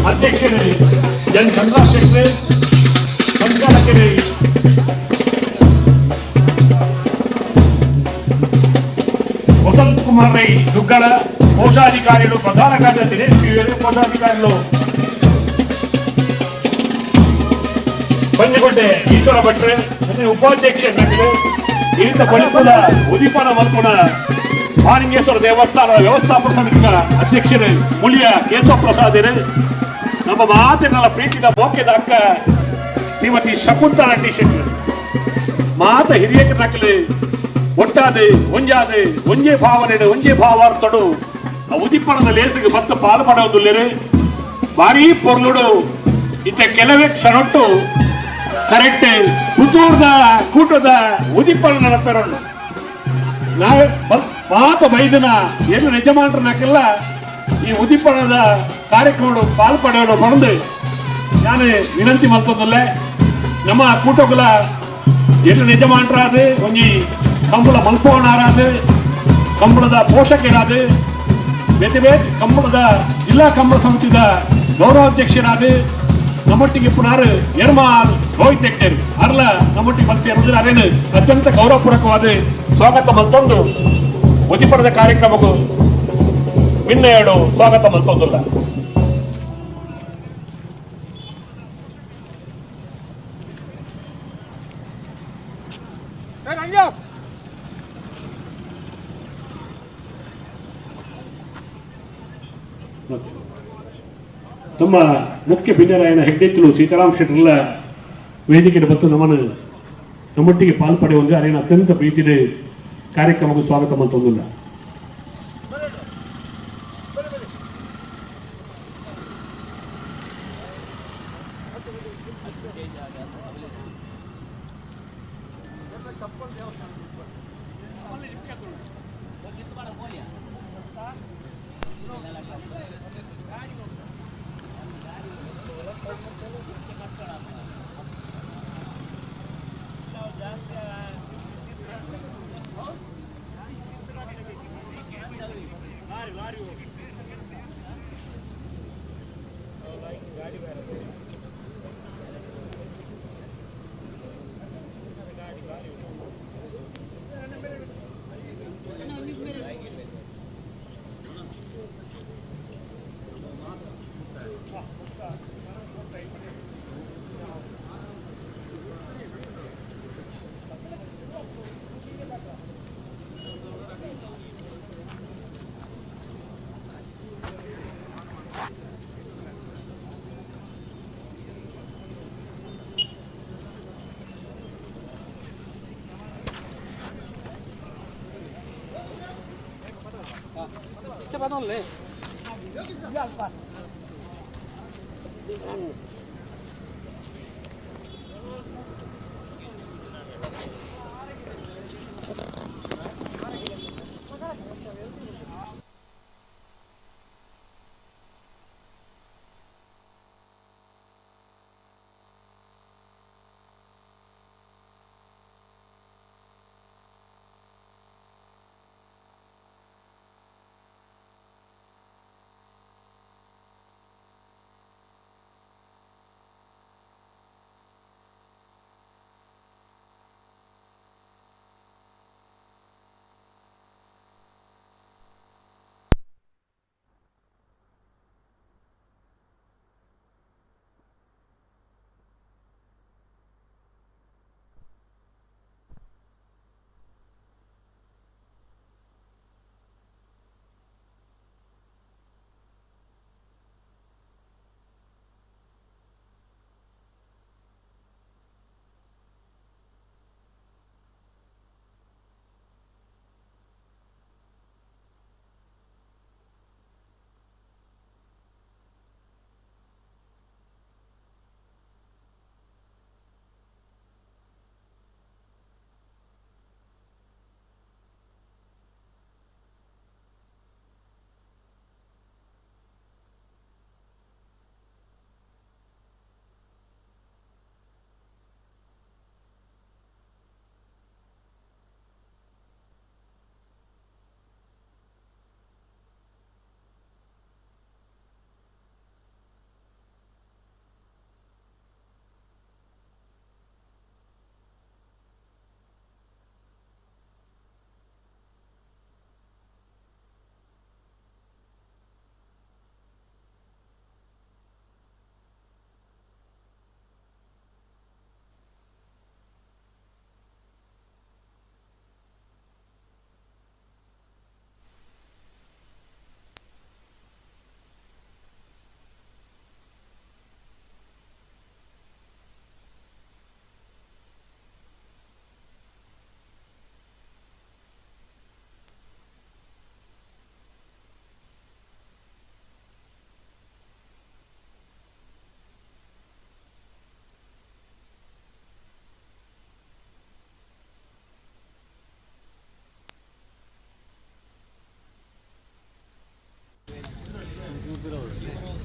अध्यक्षरे जन चंद्रशेखर संचालकरे वसंत कुमार रೈ दुग्गड़ कोषाधिकारी प्रधान कार्य दिनेश कोषाधिकारी पंजगुड्डे ईश्वर भट्रे उपाध्यक्ष इंत फलितದ ಉದಿಪನ ಮಲ್ಪುನ ಮಾನಿಂಗೇಶ್ವರ ದೇವಸ್ಥಾನದ ವ್ಯವಸ್ಥಾಪಕ ಸಮಿತಿಯ ಅಧ್ಯಕ್ಷರು ಮುಳಿಯ ಕೇಶವ ಪ್ರಸಾದ್ ನಮ್ಮ ಮಾತಿನ ಪ್ರೀತಿದ ಮೋಕೆದ ಅಕ್ಕ ಶ್ರೀಮತಿ ಶಕುಂತಲಾ ಟೀಶೆಟ್ ಮಾತ ಹಿರಿಯಕ ನಕಲೆ ಒಟ್ಟಾದೆ ಒಂಜಾದೆ ಒಂಜೆ ಭಾವನೆ ಒಂಜೆ ಭಾವಾರ್ಥಡು ಉದಿಪಣದ ಲೇಸಿಗೆ ಮತ್ತೆ ಪಾಲು ಪಡೆಯುವುದಿಲ್ಲರೆ ಭಾರಿ ಪೊರ್ಲುಡು ಇತ್ತ ಕೆಲವೇ ಕ್ಷಣೊಟ್ಟು ಕರೆಕ್ಟ್ ಪುತ್ತೂರದ ಕೂಟದ ಉದಿಪಣ ನೆನಪೆರಳು ನಾವೇ ಮಾತ ಬೈದನ ಏನು ಯಜಮಾನರು ನಾಕೆಲ್ಲ ಈ ಉದಿಪಣದ ಕಾರ್ಯಕ್ರಮ ಪಾಲ್ಪಡೆಯೋಣ ಬಂದು ನಾನು ವಿನಂತಿ ಮಾಡ್ತದಲ್ಲೇ ನಮ್ಮ ಕೂಟಗಳ ಏನು ಯಜಮಾನರಾದ ಒಂಜಿ ಕಂಬಳ ಮಲ್ಪವನಾರಾದ ಕಂಬಳದ ಪೋಷಕರಾದ ಬೇತೆ ಬೇತೆ ಕಂಬಳದ ಜಿಲ್ಲಾ ಕಂಬಳ ಸಮಿತಿದ ಗೌರವಾಧ್ಯಕ್ಷರಾದ ನಮ್ಮೊಟ್ಟಿಗೆ ಪುನರ್ ನಿರ್ಮಾಲ್ ರೋಹಿತ್ ಹೆಗ್ಡೆ ಅರ್ಲ ನಮ್ಮೊಟ್ಟಿಗೆ ಬಂದು ಸೇರಿದ್ರೆ ಅರೇನು ಅತ್ಯಂತ ಗೌರವಪೂರ್ವಕವಾದ ಸ್ವಾಗತ ಮಲ್ತೊಂದು ಉದಿಪಣದ ಕಾರ್ಯಕ್ರಮಕ್ಕೂ ವಿನ್ನಯಡು ಸ್ವಾಗತ ಮಲ್ತೊಂದಿಲ್ಲ ತಮ್ಮ ಮುಖ್ಯ ಭಿನ್ನರಾಯಣ ಹೆಗ್ಡೆತ್ತಲು ಸೀತಾರಾಮ್ ಶೆಟ್ಟರ್ಲ ವೇದಿಕೆಗೆ ಬಂದು ನಮ್ಮೊಟ್ಟಿಗೆ ಪಾಲ್ಪಡೆಯುವಂತೆ ಅರೇನು ಅತ್ಯಂತ ಪ್ರೀತಿಯ ಕಾರ್ಯಕ್ರಮಕ್ಕೂ ಸ್ವಾಗತ ಮಲ್ತೊಂದಿಲ್ಲ 받아올래.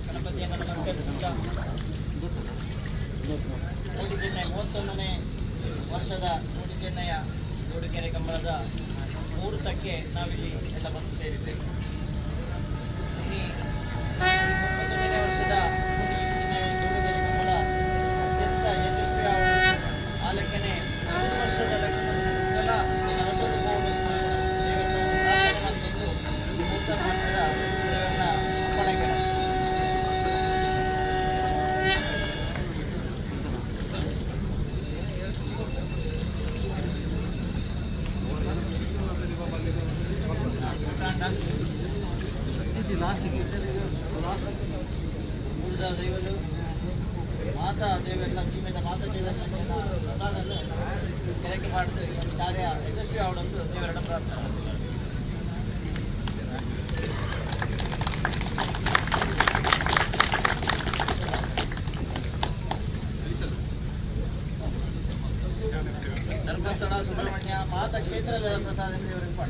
ಗಣಪತಿಯನ್ನು ನಮಸ್ಕರಿಸುತ್ತಾ ಮೂಡಿಗೆರೆ 31ನೇ ವರ್ಷದ ಮೂಡಿಗೆರೆಯ ಮೂಡಿಗೆರೆ ಕಂಬಳದ ಮುಹೂರ್ತಕ್ಕೆ ನಾವಿಲ್ಲಿ ಎಲ್ಲ ಬಂದು ಸೇರಿದ್ದೇವೆ. ಈ 31ನೇ ವರ್ಷದ ಮೂಡಿಗೆರೆ ಕಂಬಳ ಅತ್ಯಂತ ಯಶಸ್ವಿ ಆ ಲೆಕ್ಕನೆ 3 ವರ್ಷದ ಕಾಲ ನರಸೋದು ದೇವರನ್ನು ಪ್ರಾರ್ಥನೆ ಮಾಡಿದ್ದು ಮುಹೂರ್ತ ಮಾಡಿದ ದೇವರನ್ನ ಅಪ್ಪಣೆಗೆ ಉಳಿದ ದೇವರು ಮಾತಾ ದೇವೆಲ್ಲ ಸೀಮೆದ ಮಾತಾ ದೇವರನ್ನ ಪ್ರಸಾದನ್ನು ಕೆಳಗೆ ಮಾಡಿದ್ರೆ ಈ ಒಂದು ಕಾರ್ಯ ಯಶಸ್ವಿ ಆವಡೊಂದು ದೇವರನ್ನ ಪ್ರಾರ್ಥನೆ ಧರ್ಮಸ್ಥಳ ಸುಬ್ರಹ್ಮಣ್ಯ ಮಾತಾ ಕ್ಷೇತ್ರದ ಪ್ರಸಾದ ದೇವರಿಗೆ ಪಾಠ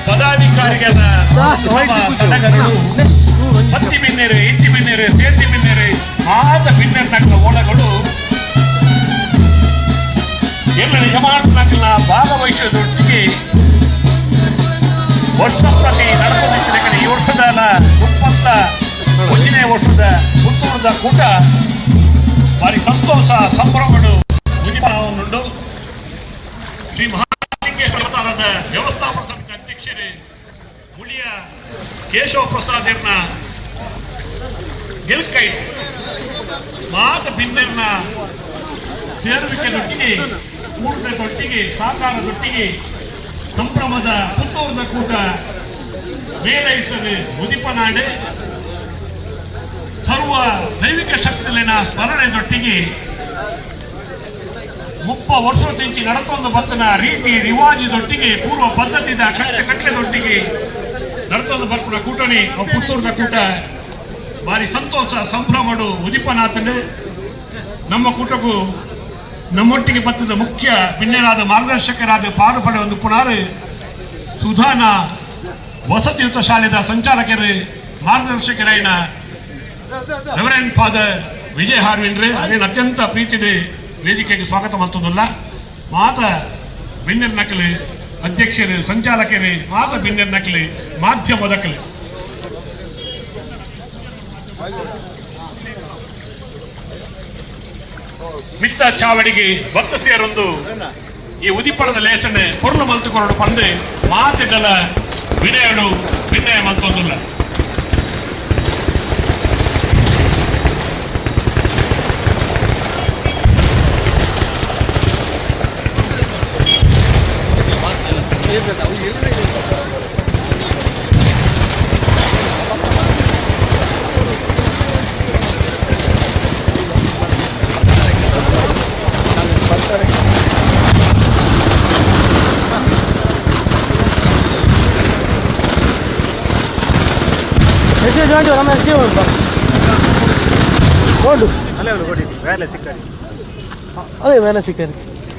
ಪದಾಧಿಕಾರಿಗಳ ಸಡಗರಗಳು ಹತ್ತಿ ಬಿನ್ನೆರೆ ಇಟ್ಟಿ ಬಿನ್ನೆರೆ ಸೇತಿ ಬಿನ್ನೆರೆ ಆದ ಬಿನ್ನೆರೆ ನಕಲ ಓಳಗಳು ಎಲ್ಲ ಯಜಮಾನನ ಭಾಗವಹಿಸೋದೊಟ್ಟಿಗೆ ವರ್ಷ ಪ್ರತಿ ನಡೆದುಕೊಂಡ ಕಡೆ ಈ ವರ್ಷದ 21ನೇ ವರ್ಷದ ಪುತ್ತೂರದ ಕೂಟ ಭಾರಿ ಸಂತೋಷ ಸಂಭ್ರಮಗಳು ಉದಿಪನವನ್ನುಂಡು ಶ್ರೀ ಮಹಾಲಿಂಗೇಶ್ವರ ಅವತಾರದ ವ್ಯವಸ್ಥಾಪನಾ ಸಮಿತಿ ಅಧ್ಯಕ್ಷರೇ ಮುಳಿಯ ಕೇಶವ ಪ್ರಸಾದ್ ಎರ್ನ ಗೆಲ್ಕೈಟ್ ಮಾತ ಭಿನ್ನರ್ನ ಸೇರುವಿಕೆದೊಟ್ಟಿಗೆ ಕೂಟದೊಟ್ಟಿಗೆ ಸಾಕಾರದೊಟ್ಟಿಗೆ ಸಂಭ್ರಮದ ಪುತ್ತೂರದ ಕೂಟ ಮೇಲೈಸಲು ಮುದಿಪನಾಡೆ ಸರ್ವ ದೈವಿಕ ಶಕ್ತಿಯಲ್ಲಿನ ಸ್ಮರಣೆದೊಟ್ಟಿಗೆ 30 ವರ್ಷದ ತಿಂಚಿ ನಡ್ಕೊಂಡು ಬರ್ತನ ರೀತಿ ರಿವಾಜಿದೊಟ್ಟಿಗೆ ಪೂರ್ವ ಪದ್ಧತಿದ ಕಟ್ಟೆದೊಟ್ಟಿಗೆ ನಡ್ಕೊಂಡು ಬರ್ತಿನ ಕೂಟಣಿ ಪುತ್ತೂರದ ಕೂಟ ಭಾರಿ ಸಂತೋಷ ಸಂಭ್ರಮಡು ಉದಿಪನಾಥನೆ ನಮ್ಮ ಕೂಟಕ್ಕೂ ನಮ್ಮೊಟ್ಟಿಗೆ ಬರ್ತದ ಮುಖ್ಯ ಭಿನ್ನರಾದ ಮಾರ್ಗದರ್ಶಕರಾದ ಪಾಡುಪಡೆ ಒಂದು ಪುನಾರು ಸುಧಾನ ವಸತಿಯುತ ಶಾಲೆದ ಸಂಚಾಲಕರು ಮಾರ್ಗದರ್ಶಕರಾಯಿನ ರೆವರೆಂಡ್ ಫಾದರ್ ವಿಜಯ್ ಹಾರ್ವಿನ್ರೆ ಅದೇನು ಅತ್ಯಂತ ಪ್ರೀತಿದೆ ವೇದಿಕೆಗೆ ಸ್ವಾಗತ ಮಾಡ್ತದಲ್ಲ ಮಾತ ಭಿನ್ನರ್ ನಕಲು ಅಧ್ಯಕ್ಷರು ಸಂಚಾಲಕರು ಮಾತ ಭಿನ್ನರ್ ನಕಲು ಮಾಧ್ಯಮದಕಲು ಮಿತ್ತ ಚಾವಡಿಗೆ ಭತ್ತ ಸೇರೊಂದು ಈ ಉದಿಪಣದ ಲೇಚನೆ ಪೊರ್ಲು ಮಲ್ತುಕೊಂಡು ಪಂಡೆ ಮಾತಿಡಲ ವಿನಯಡು ವಿನಯ ಮಂತೊಂದುಲ್ಲ ಅದೇ ಮೇಲೆ ಸಿಕ್ಕರಿ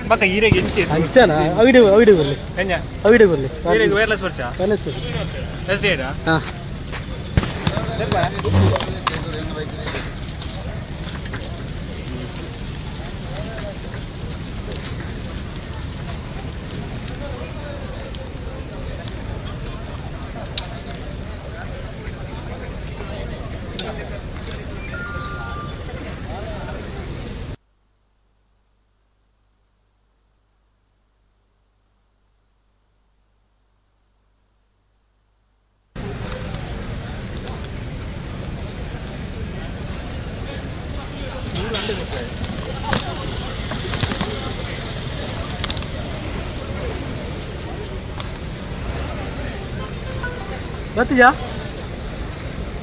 ಬಕ್ಕ ಈರೆಗೆ ಎಂಚೆ ಅಂಚನಾ ಅವಿಡೆ ಬರ್ಲಿ ಎಂಜ ಅವಿಡೆ ಬರ್ಲಿ ಈರೆಗೆ ವೈರ್ಲೆಸ್ ಬರ್ಚಾ ವೈರ್ಲೆಸ್ ಎಸ್ ಡೇಡಾ ಹಾ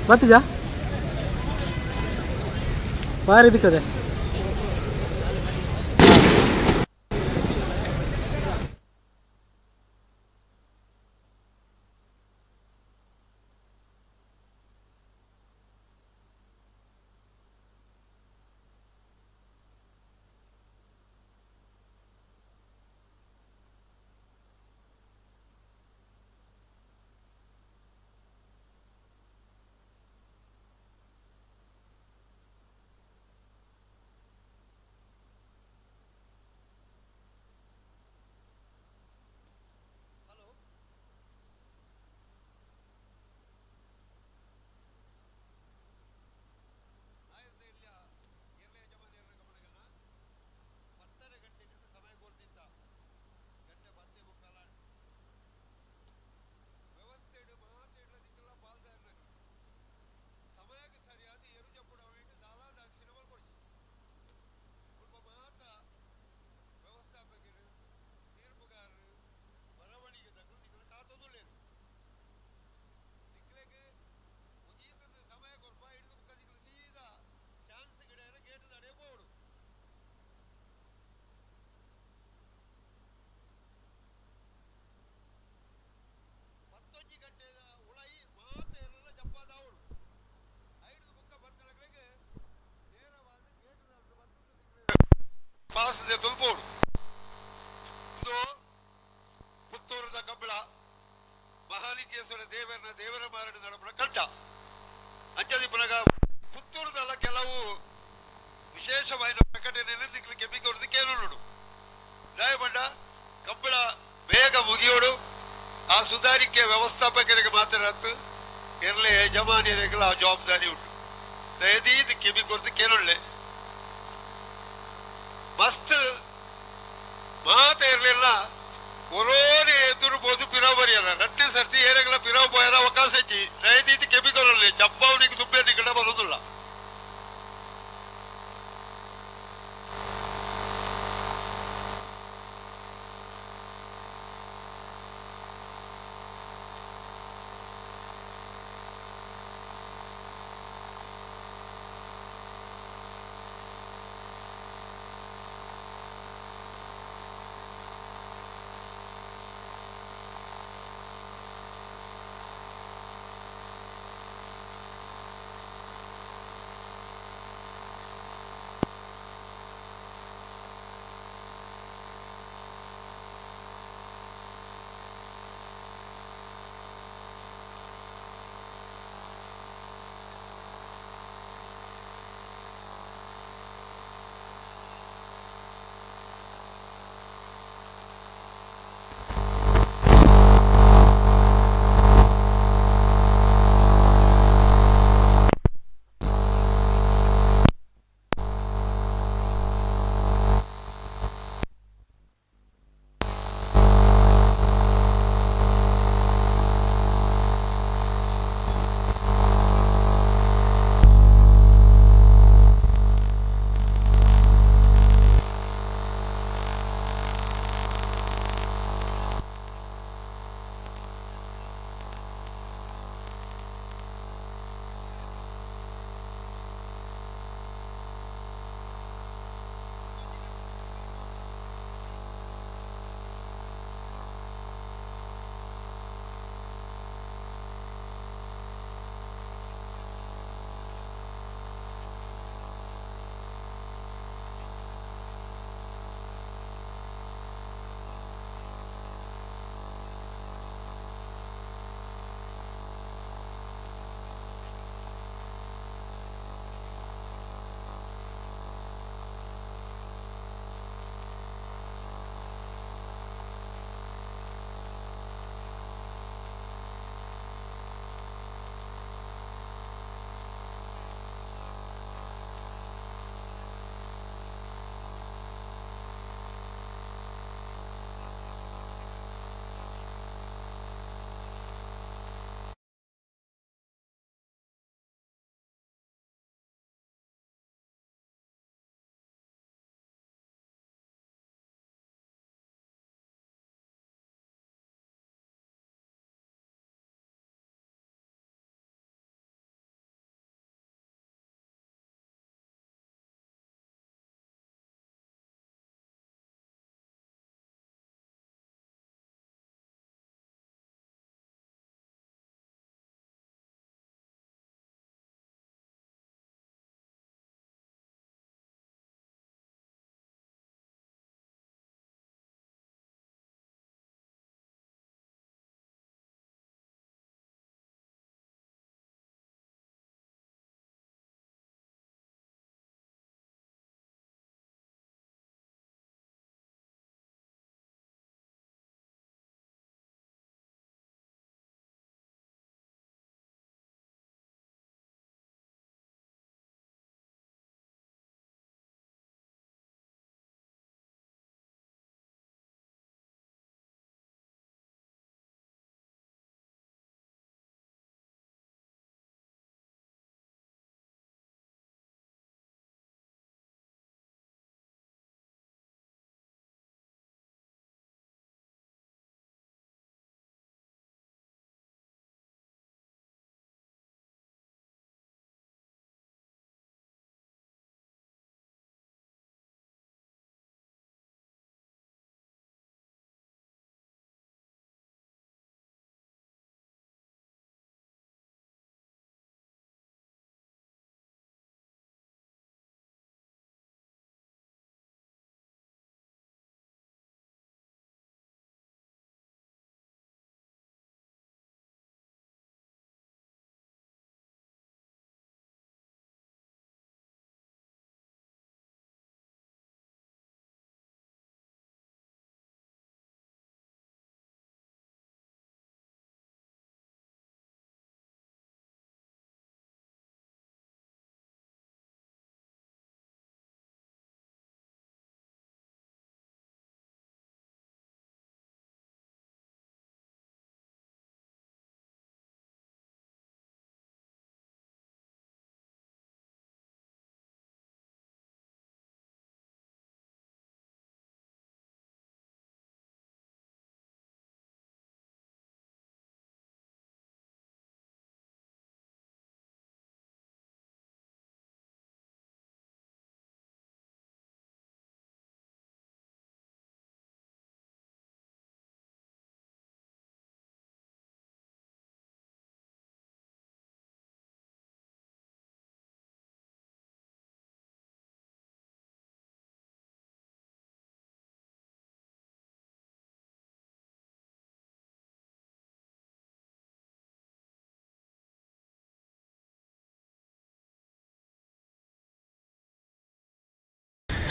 मत जा बाहर दिक्कत है ಪಾಸದೆ ತುಲ್ಪೋಡು ಇದು ಪುತ್ತೂರದ ಕಬ್ಬಳ ಮಹಾಲಿಂಗೇಶ್ವರ ದೇವರ ಮಾರಣ ನಡಪಡ ಕಡ್ಡ ಅಂಚದಿ ಪುನಗ ಪುತ್ತೂರದಲ್ಲ ಕೆಲವು ವಿಶೇಷವಾದ ಪ್ರಕಟಣೆಯನ್ನು ನಿಕ್ಲಿಕ್ಕೆ ಬಿದ್ದೋರ್ದು ಕೇಳೋಡು ದಯಮಾಡ ಕಬ್ಬಳ ಬೇಗ ಮುಗಿಯೋಡು ಆ ಸುಧಾರಿಕೆ ವ್ಯವಸ್ಥಾಪಕರಿಗೆ ಮಾತಾಡತ್ತು ಇರಲಿ ಯಜಮಾನಿಯರಿಗೆಲ್ಲ ಆ ಜವಾಬ್ದಾರಿ ಉಂಟು ದಯದೀದು ಕೆಬಿಕೊರ್ದು ಕೇಳೊಳ್ಳೆ ಮಸ್ತ್ ಮಾತ ಇರಲಿಲ್ಲ ಒರೋನೆ ಎದುರು ಬೋದು ಪಿರಾವ್ ಬರಿಯಾರ ರಡ್ಡಿ ಸರ್ತಿ ಏರೆಗಳ ಪಿರಾವ್ போಯಾರ ಅವಕಾಶ ಇಚ್ಚಿ ದಯದೀದು ಕೆಬಿಕೊರಲ್ಲೇ ಚಪ್ಪವನಿಗೆ ಸುಬ್ಬೆ ನಿಕಟ ಬರೋದಿಲ್ಲ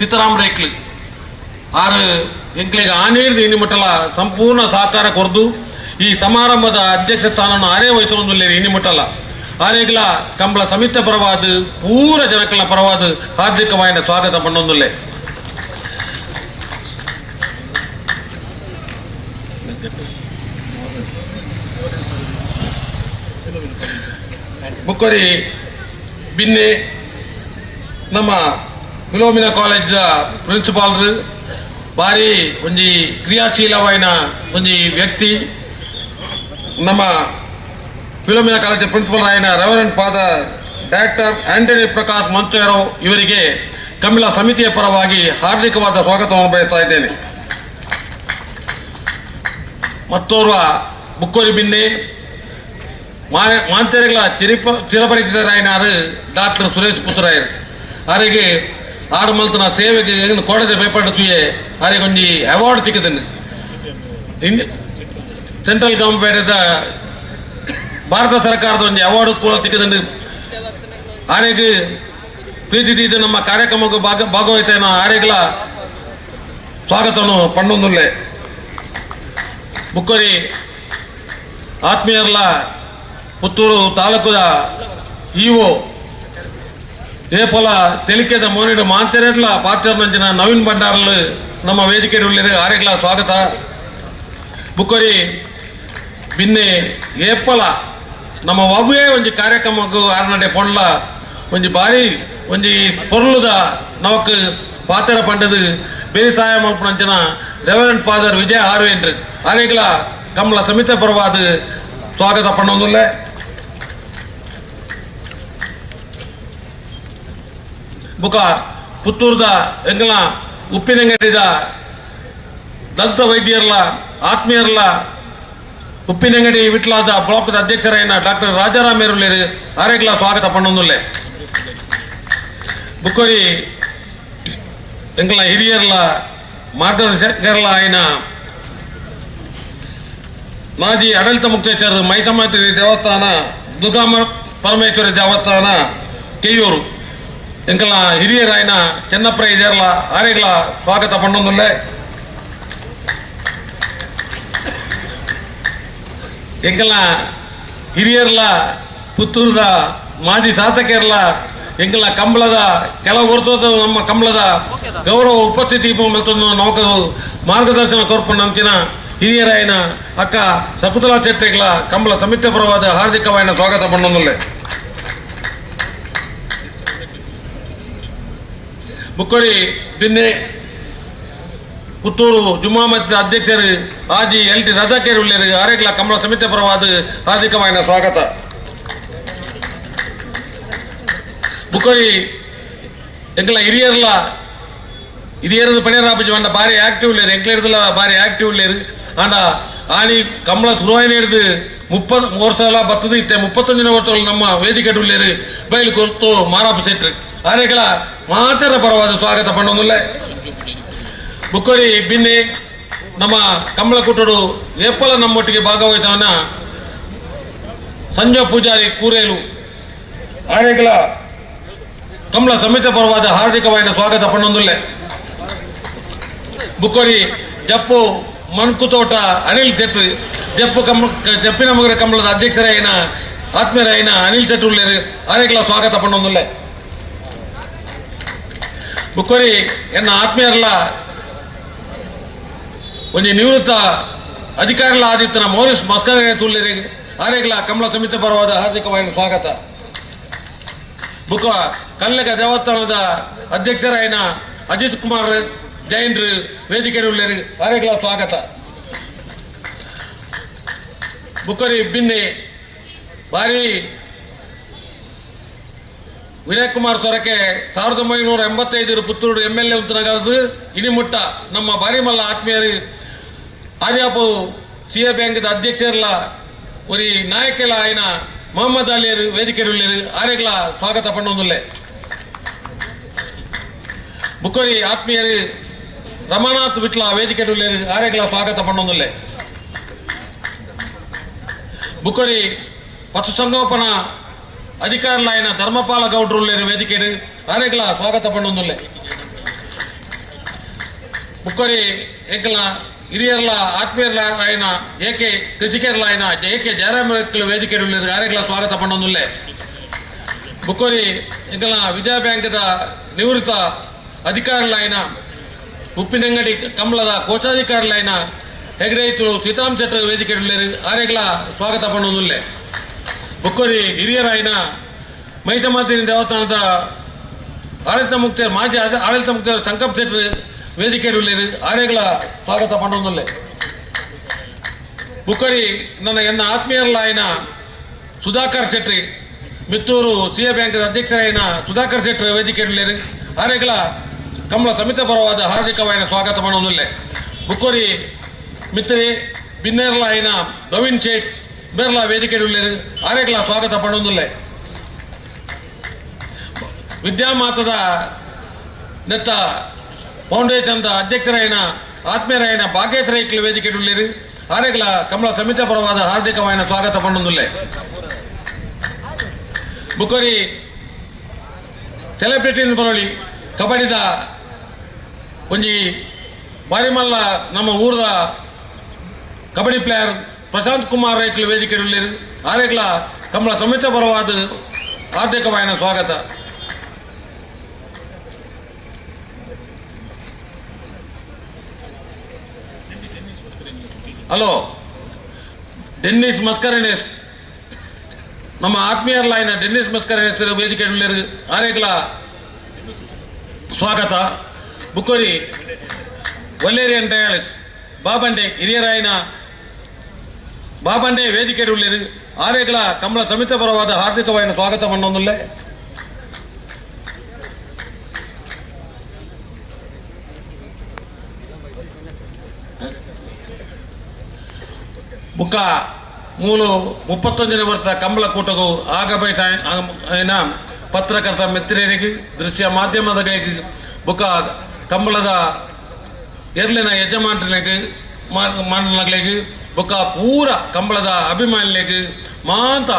ಸೀತಾರಾಮ್ ರೇಕ್ಲಿ ಆರು ಎಂಕ್ಲೆಗೆ ಆನೇರಿದ ಇನಿಮಟ್ಟಲ ಸಂಪೂರ್ಣ ಸಹಕಾರ ಕೊರದು ಈ ಸಮಾರಂಭದ ಅಧ್ಯಕ್ಷ ಸ್ಥಾನವನ್ನು ಆರೇ ವಹಿಸುವುದಿಲ್ಲ ಇನಿಮಟ್ಟಲ ಆರೇಗ್ಲ ಕಂಬಳ ಸಮಿತಿ ಪರವಾದ ಪೂರ ಜನಕಲ ಪರವಾದ ಹಾರ್ದಿಕವಾದ ಸ್ವಾಗತ ಪಣ್ಣೊಂದುಲ್ಲೆ ಮುಕ್ಕರಿ ಬಿನ್ನೆ ನಮ್ಮ ಫಿಲೋಮಿನಾ ಕಾಲೇಜ್ ಪ್ರಿನ್ಸಿಪಾಲ್ರು ಭಾರಿ ಒಂಜಿ ಕ್ರಿಯಾಶೀಲವಾಯಿನ ಒಂಜಿ ವ್ಯಕ್ತಿ ನಮ್ಮ ಫಿಲೋಮಿನಾ ಕಾಲೇಜ್ ಪ್ರಿನ್ಸಿಪಲ್ ಆಯ್ನ reverend father doctor Antony Prakash ಮಂಚೇರೋ ಇವರಿಗೆ ಕಂಬಳ ಸಮಿತಿಯ ಪರವಾಗಿ ಹಾರ್ದಿಕವಾದ ಸ್ವಾಗತವನ್ನು ಬಯಸ್ತಾ ಇದ್ದೇನೆ. ಮತ್ತೋರ್ವ ಬುಕ್ಕೋರಿ ಬಿನ್ನೆ ಮಾಂತೆರೆಗಳ ಚಿರಪರಿಚಿತರಾಯಿನಾರು ಡಾಕ್ಟರ್ ಸುರೇಶ್ ಪುತ್ರರಾಯರು ಅವರಿಗೆ ಆರು ಮಲ್ತನ ಸೇವೆಗೆ ಕೋಡದೆ ಬೇಪಡಿಸುವೆ ಅವರಿಗೆ ಒಂದು ಅವಾರ್ಡ್ ಸಿಕ್ಕಿದನು. ಸೆಂಟ್ರಲ್ ಗವರ್ಮೆಂಟ್ ಭಾರತ ಸರ್ಕಾರದ ಒಂದು ಅವಾರ್ಡ್ ಕೂಡ ಸಿಕ್ಕಿದನು. ಅವರಿಗೆ ಪ್ರೀತಿ ನಮ್ಮ ಕಾರ್ಯಕ್ರಮಕ್ಕೆ ಭಾಗವಹಿಸಿದ ಅವರಿಗೆಲ್ಲ ಸ್ವಾಗತವನ್ನು ಪಣ್ಣೊಂದುಲ್ಲೆ ಬುಕ್ಕೋರಿ ಆತ್ಮೀಯರ್ಲ ಪುತ್ತೂರು ತಾಲೂಕುದ ಇಒ ಏಪಲ ತೆಲಿಕೆದ ಮೋನಿಡು ಮಾಂತೆರೆಡ್ಲ ಪಾತ್ಯರ್ನಂಚಿನ ನವೀನ್ ಭಂಡಾರ್ಲು ನಮ್ಮ ವೇದಿಕೆ ಆರೆಗ್ಲ ಸ್ವಾಗತ ಬುಕ್ಕೋರಿ ಬಿನ್ನೆ ಏಪಲ ನಮ್ಮ ಒಬ್ಬೇ ಒಂದು ಕಾರ್ಯಕ್ರಮಕ್ಕೂ ಆರ್ನಡೆ ಪೊಂಡ್ಲ ಒಂದು ಬಾರಿ ಒಂದು ಪೊರ್ಲುದ ನವಕ್ ಪಾತ್ರ ಪಂಡದು ಬೇಸಾಯ ಮಲ್ಪನಂಚಿನ ರೆವರೆಂಟ್ ಫಾದರ್ ವಿಜಯ ಆರ್ವೇಂದ್ರ ಆರೆಗ್ಲ ಕಂಬಳ ಸಮಿತಿ ಪರವಾದ ಸ್ವಾಗತ ಪಣ್ಣೊಂದುಲ್ಲೆ ಬುಕ ಪುತ್ತೂರ್ದ ಎಂಗಲ ಉಪ್ಪಿನಂಗಡಿದ ದಂತ ವೈದ್ಯರ್ಲ ಆತ್ಮೀಯರ್ಲ ಉಪ್ಪಿನಂಗಡಿ ವಿಟ್ಲಾದ ಬ್ಲಾಕ್ದ ಅಧ್ಯಕ್ಷರಾಯಿನ ಡಾಕ್ಟರ್ ರಾಜಾರಾಮ್ ಏರುಳ್ಳೇರು ಆರೆಗ್ಲ ಸ್ವಾಗತ ಪಣ್ಣೊಂದುಲ್ಲೆ ಬುಕ್ಕೋರಿ ಎಂಗಲ ಹಿರಿಯರ್ಲ ಮಾರ್ಗದರ್ಶಕರ್ಲ ಆಯ್ನ ಮಾಜಿ ಆಡಳಿತ ಮುಖ್ಯಸ್ಥರು ಮೈಸಮಾತ್ರಿ ದೇವಸ್ಥಾನ ದುರ್ಗಾಮ ಪರಮೇಶ್ವರಿ ದೇವಸ್ಥಾನ ಕೆಯ್ಯೂರು ಎಂಕಲ ಹಿರಿಯರಾಯನ ಚೆನ್ನಪ್ಪ ಇದೆಯಲ್ಲ ಆರೆಗ್ಲ ಸ್ವಾಗತ ಪಣ್ಣೊಂದುಲ್ಲೆ ಎಂಕಲ ಹಿರಿಯರ್ಲ ಪುತ್ತೂರದ ಮಾಜಿ ಶಾಸಕರ್ಲ ಎಂಕಲ ಕಂಬಳದ ಕೆಲವು ವರ್ಷದ ನಮ್ಮ ಕಂಬಳದ ಗೌರವ ಉಪಸ್ಥಿತಿ ಮತ್ತೊಂದು ನೌಕರು ಮಾರ್ಗದರ್ಶನ ಕೊರ್ಪಣ್ಣಂಚಿನ ಹಿರಿಯರಾಯನ ಅಕ್ಕ ಶಕುಂತಲಾ ಚೆಟ್ಟೆಗಳ ಕಂಬಳ ಸಮಿತಿ ಪರವಾದ ಹಾರ್ದಿಕವಾದ ಸ್ವಾಗತ ಪಣ್ಣೊಂದುಲ್ಲೆ ಬುಕ್ಕೋರಿ ಬಿನ್ನೆ ಪುತ್ತೂರು ಜುಮ್ಮಾ ಮಸ್ಜಿದ್ ಅಧ್ಯಕ್ಷರು ಆಜಿ LT ರಜಾಕೇರ್ ಉಳ್ಳೇರು ಆರೆಗ್ಲ ಕಂಬಳ ಸಮಿತಿ ಪರವಾದ ಹಾರ್ದಿಕವಾದ ಸ್ವಾಗತ ಬುಕ್ಕೋರಿ ಎಂಕಲ ಹಿರಿಯರದ ಪಣಿಯರಾಪಜಿ ಅಂಡ ಭಾರಿ ಆಕ್ಟಿವ್ ಉಳ್ಳೇರು ಎಂಕ್ಲ ಭಾರಿ ಆಕ್ಟಿವ್ ಉಳ್ಳೇರು ಅಂಡ ಆಣಿ ಕಂಬಳ ಶುರುವಾಯಿನ ಹಿಡಿದು 30 ವರ್ಷ ಬತ್ತದು ಇತ್ತೆ 31 ವರ್ಷಗಳು ನಮ್ಮ ವೇದಿಕೆ ಉಳ್ಳೇರು ಬಯಲು ಕೊತ್ತು ಮಾರಾಪ ಸೆಟ್ರು ಆರೆಗ್ಲ ಮಾತರ ಪರವಾದ ಸ್ವಾಗತ ಪಣ್ಣೊಂದುಲ್ಲೆ ಬುಕ್ಕೋರಿ ಬಿನ್ನೆ ನಮ್ಮ ಕಂಬಳ ಕುಟ್ಟುಡು ಏಪಲ ನಮ್ಮೊಟ್ಟಿಗೆ ಭಾಗವಹಿಸವನ ಸಂಜಯ್ ಪೂಜಾರಿ ಕೂರೇಲು ಆರೆಗ್ಲ ಕಂಬಳ ಸಮಿತಿ ಪರವಾದ ಹಾರ್ದಿಕವಾದ ಸ್ವಾಗತ ಪಣ್ಣೊಂದುಲ್ಲೆ ಬುಕ್ಕೋರಿ ಜಪ್ಪು ಮಣ್ಕುತೋಟ ಅನಿಲ್ ಶೆಟ್ಟಿ ಜಪ್ಪಿನ ಮಗರ ಕಂಬಳದ ಅಧ್ಯಕ್ಷರಾಯಿನ ಆತ್ಮೀಯರಾಯಿನ ಅನಿಲ್ ಶೆಟ್ಟಿ ಉಳ್ಳೇರು ಆರೆಗ್ಲ ಸ್ವಾಗತ ಪಣ್ಣೊಂದುಲ್ಲೆ ಬುಕ್ಕೋರಿ ಎನ್ನ ಆತ್ಮೀಯರ್ಲ ಒಂದು ನಿವೃತ್ತ ಅಧಿಕಾರಿಗಳ ಆದಿತ್ಯನ ಮೌರಿಸ್ ಮಸ್ಕರನೆ ತುಳ್ಳೇರಿಗೆ ಆರೆಗ್ಲ ಕಂಬಳ ಸಮಿತಿ ಪರವಾದ ಹಾರ್ದಿಕವಾದ ಸ್ವಾಗತ ಬುಕ್ಕ ಕಲ್ಲಗ ದೇವಸ್ಥಾನದ ಅಧ್ಯಕ್ಷರಾಯಿನ ಅಜಿತ್ ಕುಮಾರ್ ಜೈನ್ರು ವೇದಿಕೆ ಉಳ್ಳೇರಿಗೆ ಆರೆಗ್ಲ ಸ್ವಾಗತ ಬುಕ್ಕೋರಿ ಬಿನ್ನೆ ಭಾರಿ ವಿನಯ್ ಕುಮಾರ್ ಸೊರಕೆ 1985 ಪುತ್ತೂರು MLA ಉತ್ತನಗರದು ಇನಿಮುಟ್ಟ ನಮ್ಮ ಬಾರಿಮಲ್ಲ ಆತ್ಮೀಯರು ಆರ್ಯಾಪು CA ಬ್ಯಾಂಕ್ದ ಅಧ್ಯಕ್ಷರಲ್ಲ ஒரு ನಾಯಕಲ ಆಯ್ನ ಮೊಹಮ್ಮದ್ ಅಲಿಯರು ವೇದಿಕೆ ಉಳ್ಳೇರು ಆರೆಗ್ಲ ಸ್ವಾಗತ ಪಣ್ಣೊಂದುಲ್ಲೆ ಬುಕ್ಕೋರಿ ಆತ್ಮೀಯರು ರಮನಾಥ್ ವಿಟ್ಲ ವೇದಿಕೆ ಉಳ್ಳೇರು ಆರೆಗ್ಲ ಸ್ವಾಗತ ಪಣ್ಣೊಂದುಲ್ಲೆ ಬುಕ್ಕೋರಿ ಪಶುಸಂಗೋಪನಾ ಅಧಿಕಾರಿಗಳಾಯಿನ ಧರ್ಮಪಾಲ ಗೌಡ್ರು ಉಳ್ಳೇರು ವೇದಿಕೆ ಆರೆಗ್ಲ ಸ್ವಾಗತ ಪಣ್ಣೊಂದುಲ್ಲೆ ಮುಕ್ಕೊರಿ ಎಂಕಲ ಹಿರಿಯರ್ಲ ಆತ್ಮೀಯರ್ಲ ಆಯ್ನ ಏಕೆ ಕೃಷಿಕರ್ಲ ಆಯ್ನ ಏಕೆ ಜಯರಾಮ ವೇದಿಕೆ ಆರೆಗಳ ಸ್ವಾಗತ ಪಂಡೊಂದುಲ್ಲೆ ಬುಕ್ಕೋರಿ ಎಂಕಲ ವಿಜಯ ಬ್ಯಾಂಕ್ದ ನಿವೃತ್ತ ಅಧಿಕಾರಿಗಳಾಯ್ನ ಉಪ್ಪಿನಂಗಡಿ ಕಮಲದ ಕೋಶಾಧಿಕಾರಿಗಳಾಯ್ನ ಹೆಗ್ಡೆಯಿತು ಸೀತಾರಾಮ್ ಶೆಟ್ಟರ್ ವೇದಿಕೆ ಆರೆಗಳ ಸ್ವಾಗತ ಪಂಡೊಂದುಲ್ಲೆ ಬುಕ್ಕೋರಿ ಹಿರಿಯರಾಯ್ನ ಮೈತಮಾತಿನ ದೇವಸ್ಥಾನದ ಆಡಳಿತ ಮುಕ್ತಿಯರು ಮಾಜಿ ಆಡಳಿತ ಮುಕ್ತಿಯರು ಸಂಕಪ್ ಶೆಟ್ಟರ್ ವೇದಿಕೆ ಆರೆಗಳ ಸ್ವಾಗತ ಪಂಡೊಂದುಲ್ಲೆ ಬುಕ್ಕೋರಿ ನನ್ನ ಆತ್ಮೀಯರಲಾಯ್ನ ಸುಧಾಕರ್ ಶೆಟ್ಟಿ ಮಿತ್ತೂರು ಸಿಎ ಬ್ಯಾಂಕ್ದ ಅಧ್ಯಕ್ಷರಾಯಿನ ಸುಧಾಕರ್ ಶೆಟ್ಟರ್ ವೇದಿಕೆ ಆರೆಗಳ ಕಮಲ ಸಮಿತ ಪರವಾದ ಹಾರ್ದಿಕವಾದ ಸ್ವಾಗತ ಪಂಡೊಂದುಲ್ಲೆ ಬುಕ್ಕೋರಿ ಮಿತ್ರಿ ಬಿನ್ನೇರ್ಲಾಯಿನ ನವೀನ್ ಶೇಖ್ ಬೇರ್ಲಾ ವೇದಿಕೆ ಆರೆಗಳ ಸ್ವಾಗತ ಪಂಡೊಂದುಲ್ಲೆ ವಿದ್ಯಾಮಾತದ ನೆತ್ತ ಫೌಂಡೇಶನ್ದ ಅಧ್ಯಕ್ಷರಾಯಿನ ಆತ್ಮೀಯರಾಯಿನ ಭಾಗ್ಯೇಶ್ ರೈಕ್ಲ ವೇದಿಕೆ ಆರೆಗಳ ಕಮಲ ಸಮಿತ ಪರವಾದ ಹಾರ್ದಿಕವಾದ ಸ್ವಾಗತ ಪಂಡೊಂದುಲ್ಲೆ ಬುಕ್ಕೋರಿ ಸೆಲೆಬ್ರಿಟಿ ಬರೋಳಿ ಕಬಡ್ಡಿದ ಒಂಜಿ ಬಾರಿ ಮಲ್ಲ ನಮ್ಮ ಊರದ ಕಬಡ್ಡಿ ಪ್ಲೇಯರ್ ಪ್ರಶಾಂತ್ ಕುಮಾರ್ ರೈಕ್ಲ ವೇದಿಕೆ ಆರೆಗಳ ಕಮಲ ಸಮಿತ ಪರವಾದ ಹಾರ್ದಿಕವಾದ ಸ್ವಾಗತ ಹಲೋ ಡೆನ್ನಿಸ್ ಮಸ್ಕರೇನೆಸ್ ನಮ್ಮ ಆತ್ಮೀಯರಲಾಯಿನ ಡೆನ್ನಿಸ್ ಮಸ್ಕರೇನೆಸ್ ವೇದಿಕೆ ಆರೆಗಳ ಸ್ವಾಗತ ಬುಕ್ಕೋರಿ ವಲ್ಲೇರಿಯನ್ ಡಯಾಲಿಸ್ ಬಾಬಂಡೆ ಹಿರಿಯರಾಯಿನ ಬಾಬಂಡೆ ವೇದಿಕೆ ಆರೆಗಳ ಕಮಲ ಸಮಿತ ಪರವಾದ ಹಾರ್ದಿಕವಾದ ಸ್ವಾಗತ ಪಂಡೊಂದುಲ್ಲೆ ಮುಖ ಮೂಲು 31 ವರ್ಷ ಕಂಬಳ ಕೂಟಗೂ ಆಗಬೇಕ ಪತ್ರಕರ್ತ ಮಿತ್ರರಿಗೆ ದೃಶ್ಯ ಮಾಧ್ಯಮದಗಳಿಗೆ ಬುಕ್ಕ ಕಂಬಳದ ಎರ್ಲಿನ ಯಜಮಾನರಿಗೆ ಮಾನಗಳಿಗೆ ಬುಕ್ಕ ಪೂರ ಕಂಬಳದ ಅಭಿಮಾನಿಗಳಿಗೆ ಮಾತ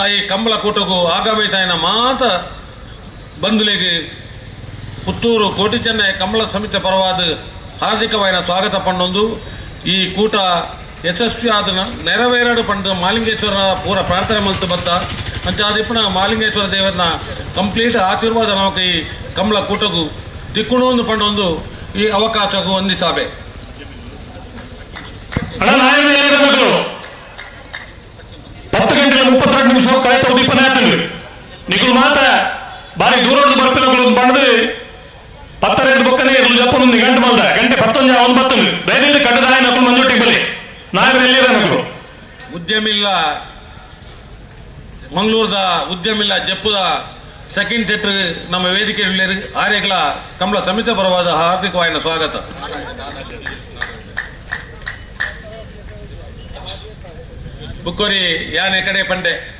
ಈ ಕಂಬಳ ಕೂಟಗೂ ಆಗಬೇಕ ಮಾತ ಬಂಧುಗಳಿಗೆ ಪುತ್ತೂರು ಕೋಟಿ ಚೆನ್ನೈ ಕಂಬಳ ಸಮಿತಿ ಪರವಾದ ಹಾರ್ದಿಕವಾದ ಸ್ವಾಗತ ಪಂಡೊಂದು ಈ ಕೂಟ ಯಶಸ್ವಿ ಆದ ನೆರವೇರಡು ಪಂಡ ಮಾಲಿಂಗೇಶ್ವರ ಪೂರ ಪ್ರಾರ್ಥನೆ ಮಲ್ತು ಬತ್ತ ಅಂಚಾದಿಪ್ಪನ ಮಾಲಿಂಗೇಶ್ವರ ದೇವರನ್ನ ಕಂಪ್ಲೀಟ್ ಆಶೀರ್ವಾದ ನಮಗೆ ಈ ಕಮಲ ಕೂಟಗೂ ದಿಕ್ಕುಣೊಂದು ಪಂಡೊಂದು ಈ ಅವಕಾಶಕ್ಕೂ ಹೊಂದಿಸಾಬೆ 10 ಗಂಟೆ 32 ನಿಮಿಷ ಕಳೆದ ಉದಿಪ್ಪನಾಯ್ತು ನಿಗುಲು ಮಾತ್ರ ಬಾರಿ ದೂರದ ಬರ್ಪಿನಗಳು ಬಂದು 12 ಬುಕ್ಕನೇ ಇರಲು ಜಪ್ಪನೊಂದು ಗಂಟೆ ಬಂದ ಗಂಟೆ 11 ಬೇರೆ ಕಡ್ಡದಾಯ ನಕಲು ಮಂಜೊಟ್ಟಿಗೆ ಬಲಿ ನಾವೆಲ್ಲಿರನಕಲು ಉದ್ಯಮಿಲ್ಲ ಮಂಗಳೂರದ ಉದ್ಯಮಿಲ್ಲ ಜಪ್ಪುದ ಸೆಕೆಂಡ್ ಸೆಕ್ಟರ್ ನಮ್ಮ ವೇದಿಕೆ ಆರೆಗಳ ಕಮಲ ಸಮಿತ ಪರವಾದ ಹಾರ್ದಿಕವಾದ ಸ್ವಾಗತ ಬುಕ್ಕೋರಿ ಯಾನೆ ಕಡೆ ಪಂಡೆ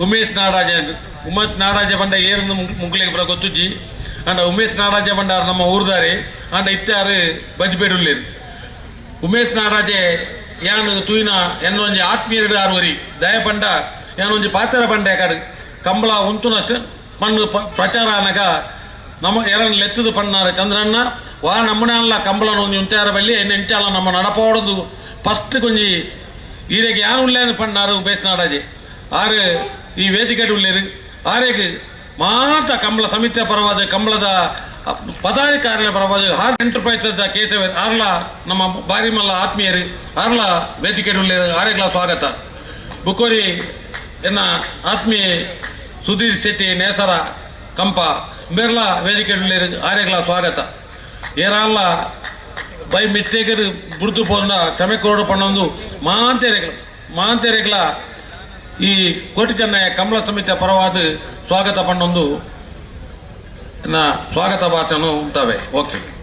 ಉಮೇಶ್ ನಾಡಾಜ ಪಂಡ ಏರಂದು ಮುಗ್ಲಿಗೆ ಬರ ಗೊತ್ತುಜ್ಜಿ ಅಂಡ ಉಮೇಶ್ ನಾಡಾಜ ಪಂಡ ನಮ್ಮ ಊರ್ದಾರಿ ಅಂಡ ಇತ್ತಾರು ಬಜ್ಬೇಡುಲ್ಲೇರು ಉಮೇಶ್ ನಾಡಾಜೆ ಯಾನು ತೂಯಿನ ಎನ್ನೊಂಜಿ ಆತ್ಮೀಯರು ಆರುವರಿ ದಯ ಪಂಡ ಯಾನೊಂಜಿ ಪಾತ್ರ ಪಂಡೆ ಕಾಡು ಕಂಬಳ ಉಂತುನಷ್ಟು ಪಣ್ಣು ಪ್ರಚಾರ ಅನಗ ನಮ್ಮ ಎರನ್ನು ಲೆತ್ತದು ಪಣ್ಣಾರ ಚಂದ್ರಣ್ಣ ವಾ ನಮ್ಮನೆಲ್ಲ ಕಂಬಳನ ಒಂಜಿ ಉಂತಾರ ಬಲ್ಲಿ ಎಂಚಾಲ ನಮ್ಮ ನಡಪೋಡದು ಫಸ್ಟ್ ಕೊಂಜಿ ಈರೆಗೆ ಯಾನು ಉಳ್ಳೇನು ಪಣ್ಣಾರು ಉಮೇಶ್ ನಾಡಾಜೆ ಆರು ಈ ವೇದಿಕೆ ಉಳ್ಳೇರು ಆರೆಗೆ ಮಾತ ಕಂಬಳ ಸಮಿತಿಯ ಪರವಾದ ಕಂಬಳದ ಪದಾಧಿಕಾರಿಗಳ ಪರವಾದ ಹಾರ್ಟ್ ಎಂಟರ್ಪ್ರೈಸಸ್ ಕೇಸವೇರ್ ಆರ್ಲ ನಮ್ಮ ಬಾರಿ ಮಲ್ಲ ಆತ್ಮೀಯರು ಆರ್ಲ ವೇದಿಕೆ ಆರೆಗಳ ಸ್ವಾಗತ ಬುಕ್ಕೋರಿ ಎನ್ನ ಆತ್ಮೀಯ ಸುಧೀರ್ ಶೆಟ್ಟಿ ನೇಸರ ಕಂಪ ಬೇರ್ಲ ವೇದಿಕೆ ಆರೆಗಳ ಸ್ವಾಗತ ಏರಾಲ್ಲ ಬೈ ಮಿಸ್ಟೇಕ್ ಬುಡ್ದು ಪೋಂಡ ಕ್ಷಮೆ ಕೋಡು ಪಣ್ಣೊಂದು ಮಾಂತೆರೆಗಳ ಈ ಕೋಟಿ ಚೆನ್ನೈ ಕಮಲ ಸಮಿತಿಯ ಪರವಾದ ಸ್ವಾಗತ ಪಣ್ಣೊಂದು ಸ್ವಾಗತ ಭಾಷಣ ಉಂಟವೆ ಓಕೆ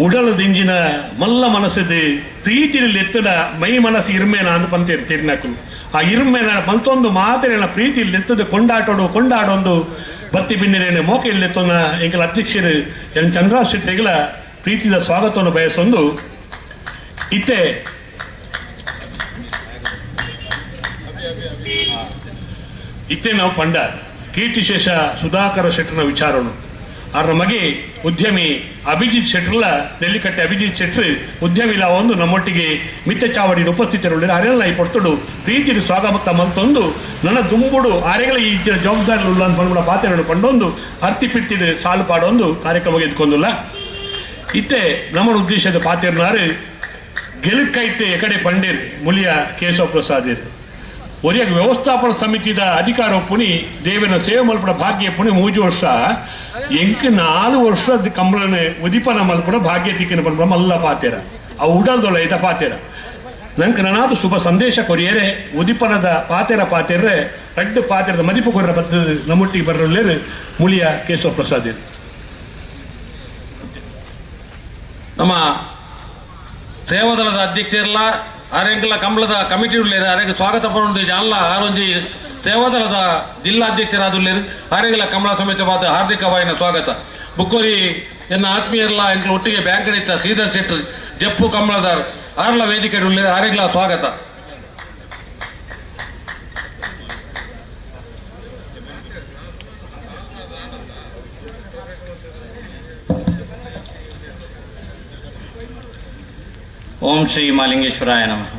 ಉಡಲದಿಂಜಿನ ಮಲ್ಲ ಮನಸ್ಸದು ಪ್ರೀತಿಯಲ್ಲಿ ಎತ್ತದ ಮೈ ಮನಸ್ಸು ಇರ್ಮೇನ ಅಂದು ಪಂತೇರು ತಿರ್ನಕಲು ಆ ಇರ್ಮೇನ ಮಲ್ತೊಂದು ಮಾತೇನ ಪ್ರೀತಿಯಲ್ಲಿ ಎತ್ತದ ಕೊಂಡಾಡೊಂದು ಬತ್ತಿ ಬಿನ್ನಿರೇನು ಮೋಕೆಯಲ್ಲಿ ಎತ್ತೊಂದ ಎಂಕಲ ಅಧ್ಯಕ್ಷರು ಎನ್ ಚಂದ್ರಾಶೆಟ್ಟಿಗಳ ಪ್ರೀತಿದ ಸ್ವಾಗತವನ್ನು ಬಯಸೊಂದು ಇತ್ತೆ ಇತ್ತೆ ನಾವು ಪಂಡ ಕೀರ್ತಿಶೇಷ ಸುಧಾಕರ ಶೆಟ್ಟರ್ನ ವಿಚಾರನು ಅವ್ರ ಮಗೆ ಉದ್ಯಮಿ ಅಭಿಜಿತ್ ಶೆಟ್ರಲ್ಲ ನೆಲ್ಲಿಕಟ್ಟೆ ಅಭಿಜಿತ್ ಶೆಟ್ರು ಉದ್ಯಮಿಲ ಒಂದು ನಮ್ಮೊಟ್ಟಿಗೆ ಮಿತ್ತ ಚಾವಡಿ ಉಪಸ್ಥಿತರುಳ್ಳಿರ ಅರೆಲ್ಲ ಈ ಪೊರ್ತುಡು ಪ್ರೀತಿರು ಸ್ವಾಗತ ಮಲ್ತೊಂದು ನನ್ನ ದುಂಬುಡು ಆರೆಗಳ ಈ ಜವಾಬ್ದಾರಿ ಉಳ್ಳ ಅಂತ ಬಂದ್ಬಿಡ ಪಾತ್ರೆಗಳನ್ನು ಕೊಂಡೊಂದು ಅರ್ತಿ ಪಿರ್ತಿಡು ಸಾಲು ಪಾಡೊಂದು ಕಾರ್ಯಕ್ರಮ ಎದ್ಕೊಂದಿಲ್ಲ ಇತ್ತೆ ನಮ್ಮ ಉದ್ದೇಶದ ಪಾತಿರ್ನಾರು ಗೆಲುಕೈತೆ ಎಕಡೆ ಪಂಡೇರು ಮುಳಿಯ ಕೇಶವ ಪ್ರಸಾದಿರು ಒರಿಯಾಗ ವ್ಯವಸ್ಥಾಪನಾ ಸಮಿತಿದ ಅಧಿಕಾರ ಪುಣಿ ದೇವನ ಸೇವೆ ಮಲ್ಪಡ ಭಾಗ್ಯ ಪುಣಿ 3 ವರ್ಷ ಎಂಕ್ 4 ವರ್ಷದ ಕಂಬಳನೆ ಉದಿಪನ ಮಲ್ಪಡ ಭಾಗ್ಯ ತಿಕ್ಕಿನ ಬಂದ್ಬಿಡ ಮಲ್ಲ ಪಾತೆರ ಆ ಉಡಲ್ದೊಳ ಇದ ಪಾತೆರ ನಂಗೆ ನನಾದು ಶುಭ ಸಂದೇಶ ಕೊರಿಯರೆ ಉದಿಪನದ ಪಾತೆರ ರಡ್ಡು ಪಾತೆರದ ಮದಿಪು ಕೊರ ಬದ್ದ ನಮ್ಮೊಟ್ಟಿಗೆ ಬರೋಲ್ಲೇರು ಮುಳಿಯ ಕೇಶವ ಪ್ರಸಾದಿರು ನಮ್ಮ ಸೇವಾದಳದ ಅಧ್ಯಕ್ಷರೆಲ್ಲ ಆರೆಂಕಲ ಕಂಬಳದ ಕಮಿಟಿ ಉಳ್ಳೇರು ಆರೆಗೆ ಸ್ವಾಗತ ಪಡೊಂದು ಅಲ್ಲ ಆರೊಂಜಿ ಸೇವಾದಳದ ಜಿಲ್ಲಾಧ್ಯಕ್ಷರಾದುಳ್ಳೇರು ಆರೆಂಕಲ ಕಂಬಳ ಸಮೇತವಾದ ಹಾರ್ದಿಕವಾಯಿನ ಸ್ವಾಗತ ಬುಕ್ಕೋರಿ ಎನ್ನ ಆತ್ಮೀಯರೆಲ್ಲ ಎಂಕಲ ಒಟ್ಟಿಗೆ ಬ್ಯಾಂಕ್ ಇತ್ತ ಶ್ರೀಧರ್ ಶೆಟ್ಟಿ ಜಪ್ಪು ಕಂಬಳದಾರ್ ಆರ್ಲ ವೇದಿಕೆ ಉಳ್ಳೇರು ಆರೆಂಕಲ ಸ್ವಾಗತ ಓಂ ಶ್ರೀ ಮಾಲಿಂಗೇಶ್ವರಾಯ ನಮಃ.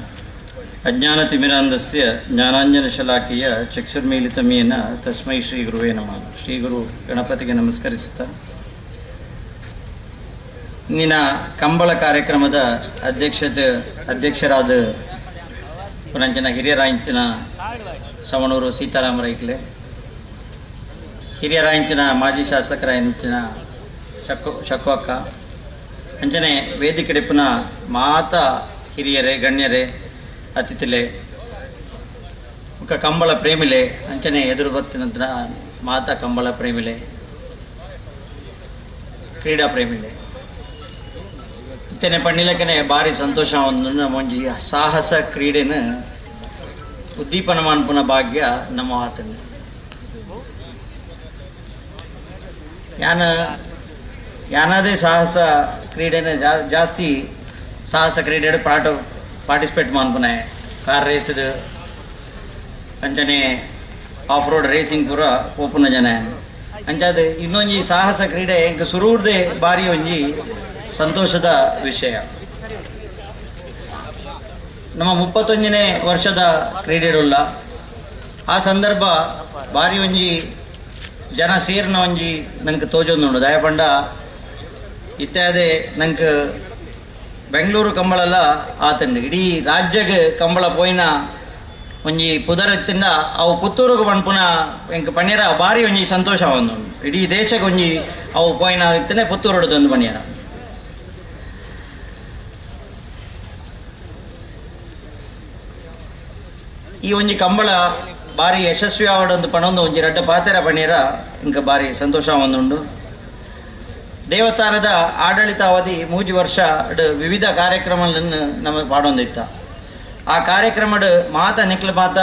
ಅಜ್ಞಾನತಿಮಿರಾಂಧಸ್ಯ ಜ್ಞಾನಾಂಜನಶಲಾಕೆಯ ಚಕ್ಷುರ್ಮೀಲಿತಮೇನ ತಸ್ಮೈ ಶ್ರೀ ಗುರುವೇ ನಮಃ. ಶ್ರೀ ಗುರು ಗಣಪತಿಗೆ ನಮಸ್ಕರಿಸುತ್ತಾ ಇಂದಿನ ಕಂಬಳ ಕಾರ್ಯಕ್ರಮದ ಅಧ್ಯಕ್ಷರಾದ ಪುರಂಚನ ಹಿರಿಯರಾಂಚಿನ ಸವಣೂರು ಸೀತಾರಾಮ ರೈಕ್ಲೆ, ಹಿರಿಯರಾಂಚಿನ ಮಾಜಿ ಶಾಸಕರಾಂಚಿನ ಶಕ್ಕು ಅಕ್ಕ, ಅಂಚನೆ ವೇದಿಕೆಡಿಪಿನ ಮಾತಾ ಹಿರಿಯರೇ ಗಣ್ಯರೇ ಅತಿಥಿಲೆ ಮುಖ ಕಂಬಳ ಪ್ರೇಮಿಲೆ ಅಂಚನೆ ಎದುರು ಬತ್ತಿನ ಮಾತಾ ಕಂಬಳ ಪ್ರೇಮಿಲೆ ಕ್ರೀಡಾ ಪ್ರೇಮಿಲೆ ಇತ್ತನೆ ಪಣ್ಣಿಲಕ್ಕನೆ ಭಾರಿ ಸಂತೋಷ ಒಂದು ಒಂಜಿ ಸಾಹಸ ಕ್ರೀಡೆನ ಉದ್ದೀಪನ ಮಾಡ್ಪುನ ಭಾಗ್ಯ ನಮ್ಮ ಆತನ ಯಾನದೇ ಸಾಹಸ ಕ್ರೀಡೆನ ಜಾಸ್ತಿ ಸಾಹಸ ಕ್ರೀಡೆ ಪಾರ್ಟಿಸಿಪೇಟ್ ಮಾಡ್ಪುನೆ ಕಾರ್ ರೇಸ್ಡ್ ಅಂಚನೆ ಆಫ್ ರೋಡ್ ರೇಸಿಂಗ್ ಪೂರ ಪೋಪುನ ಜನ ಅಂಚಾದ ಇನ್ನೊಂಜಿ ಸಾಹಸ ಕ್ರೀಡೆ ಎಂಕ್ ಸುರೂರ್ದೆ ಬಾರಿ ಒಂಜಿ ಸಂತೋಷದ ವಿಷಯ. ನಮ್ಮ 31ನೇ ವರ್ಷದ ಕ್ರೀಡೆಡುಲ್ಲ ಆ ಸಂದರ್ಭ ಬಾರಿ ಒಂಜಿ ಜನ ಸೇರ್ನ ಒಂಜಿ ನಂಗೆ ತೋಜೊಂದುಂಡು ದಯಪಂಡ ಇತ್ಯಾದಿ ನಂಗೆ ಬೆಂಗಳೂರು ಕಂಬಳಲ್ಲ ಆತಂಡು ಇಡೀ ರಾಜ್ಯಗೆ ಕಂಬಳ ಪೋಯಿನ ಒಂಜಿ ಪುದರತ್ತಿಂದ ಅವು ಪುತ್ತೂರಿಗೆ ಪನ್ಪುನ ಎಂಕ್ ಪಣ್ಯರ ಭಾರಿ ಒಂಜಿ ಸಂತೋಷ ಒಂದು ಇಡೀ ದೇಶಕ್ಕೆ ಒಂಜಿ ಅವು ಪೋಯಿನ ಇತ್ತನೆ ಪುತ್ತೂರು ತಂದು ಪಣ್ಯರ ಈ ಒಂಜಿ ಕಂಬಳ ಭಾರಿ ಯಶಸ್ವಿ ಆವಡೊಂದು ಪಣೊಂದು ಒಂಜಿ ರಡ್ಡ ಪಾತೆರ ಪಣ್ಯರ ಇಂಕ ಭಾರಿ ಸಂತೋಷ ಒಂದುಂಡು. ದೇವಸ್ಥಾನದ ಆಡಳಿತಾವಧಿ 3 ವರ್ಷ ವಿವಿಧ ಕಾರ್ಯಕ್ರಮಗಳನ್ನು ನಮಗೆ ಪಾಡೊಂದಿತ್ತ. ಆ ಕಾರ್ಯಕ್ರಮಡ್ ಮಾತ ನಿಕ್ಲ ಮಾತ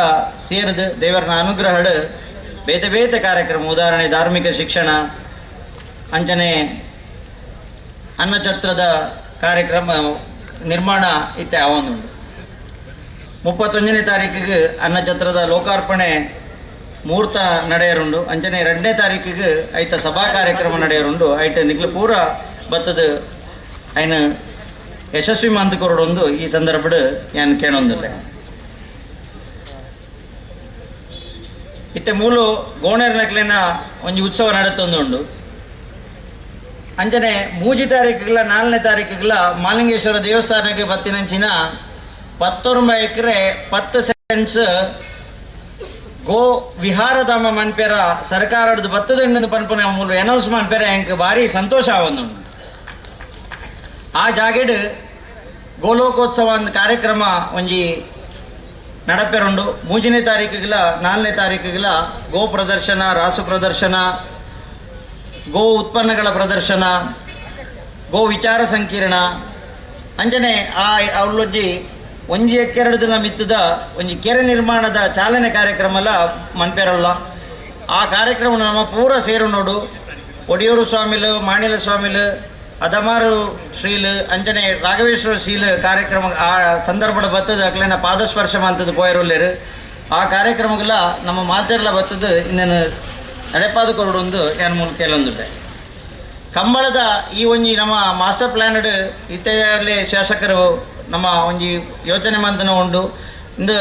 ಸೇರಿದು ದೇವರನ ಅನುಗ್ರಹಡ್ ಬೇತೆ ಬೇತೆ ಕಾರ್ಯಕ್ರಮ ಉದಾಹರಣೆ ಧಾರ್ಮಿಕ ಶಿಕ್ಷಣ ಅಂಚನೆ ಅನ್ನಛತ್ರದ ಕಾರ್ಯಕ್ರಮ ನಿರ್ಮಾಣ ಇತ್ತೆ ಅವೊಂದುಂಡು. 31ನೇ ತಾರೀಕಿಗೆ ಅನ್ನಛತ್ರದ ಲೋಕಾರ್ಪಣೆ ಮುಹೂರ್ತ ನಡೆಯರುಂಡು. ಅಂಚನೆ 2ನೇ ತಾರೀಕಿಗೆ ಐತ ಸಭಾ ಕಾರ್ಯಕ್ರಮ ನಡೆಯರುಂಡು. ಐಟ ನಿಕ್ಲು ಪೂರ ಬತ್ತದ ಐನ ಯಶಸ್ವಿ ಮಂತ್ ಕೊರಡೊಂದು ಈ ಸಂದರ್ಭಡ್ ನಾನು ಕೇಳೊಂದಿಲ್ಲ. ಇತ್ತೆ ಮೂಲು ಗೋಣೆರ್ ನಕ್ಲಿನ ಒಂಜಿ ಉತ್ಸವ ನಡೆತೊಂದುಂಡು. ಅಂಚನೆ 3 ತಾರೀಕಿಗಳ 4ನೇ ತಾರೀಕಿಗಳ ಮಾಲಿಂಗೇಶ್ವರ ದೇವಸ್ಥಾನಕ್ಕೆ ಬತ್ತಿನಂಚಿನ 19 ಎಕರೆ 10 ಸೆಂಟ್ಸ್ ಗೋ ವಿಹಾರಧಾಮ ಮನ್ಪೇರ ಸರ್ಕಾರದ ಬತ್ತದಂಡದ ಪನ್ಪುನ ಮೂಲ ಅನೌನ್ಸ್ ಮನ್ಪೇರ ಎಂಕ್ ಭಾರಿ ಸಂತೋಷ ಆವೊಂದುಂಡು. ಆ ಜಾಗೆಡ್ ಗೋಲೋಕೋತ್ಸವ ಒಂದು ಕಾರ್ಯಕ್ರಮ ಒಂಜಿ ನಡಪೆರುಂಡು. 3ನೇ ತಾರೀಕಿಗಳ 4ನೇ ತಾರೀಕಿಗಳ ಗೋ ಪ್ರದರ್ಶನ, ರಾಸು ಪ್ರದರ್ಶನ, ಗೋ ಉತ್ಪನ್ನಗಳ ಪ್ರದರ್ಶನ, ಗೋ ವಿಚಾರ ಸಂಕಿರಣ ಅಂಜನೆ ಅವಳೊಂಜಿ 1 ಎಕರೆ 2 ದಿನ ಮಿತ್ತದ ಒಂಜಿ ಕೆರೆ ನಿರ್ಮಾಣದ ಚಾಲನೆ ಕಾರ್ಯಕ್ರಮ ಮನ್ಪೇರಲ್ಲ. ಆ ಕಾರ್ಯಕ್ರಮ ನಮ್ಮ ಪೂರ ಸೇರು ನೋಡು ಒಡಿಯೂರು ಸ್ವಾಮಿಲು, ಮಾಣಿಲ ಸ್ವಾಮಿಲು, ಅದಮಾರು ಶ್ರೀಲು ಅಂಜನೆ ರಾಘವೇಶ್ವರ ಶ್ರೀಲು ಕಾರ್ಯಕ್ರಮ ಆ ಸಂದರ್ಭದ ಬತ್ತದ ಅಕ್ಲೇನ ಪಾದಸ್ಪರ್ಶ ಅಂತದ್ದು ಪೋಯರುಲ್ಲೇರು. ಆ ಕಾರ್ಯಕ್ರಮಗಳ ನಮ್ಮ ಮಾತೆಲ್ಲ ಬತ್ತದು ಇನ್ನೇನು ನಡೆಪಾದ ಕೊರಡೊಂದು ಏನು ಮೂಲಕ ಕೆಲವೊಂದುಂಡೆ ಕಂಬಳದ ಈ ಒಂಜಿ ನಮ್ಮ ಮಾಸ್ಟರ್ ಪ್ಲ್ಯಾನ್ಡ್ ಇತ್ತೆಯಲ್ಲಿ ಶಾಸಕರು ನಮ್ಮ ಒಂಜಿ ಯೋಚನೆ ಮಂತನ ಉಂಡು ಇಂದು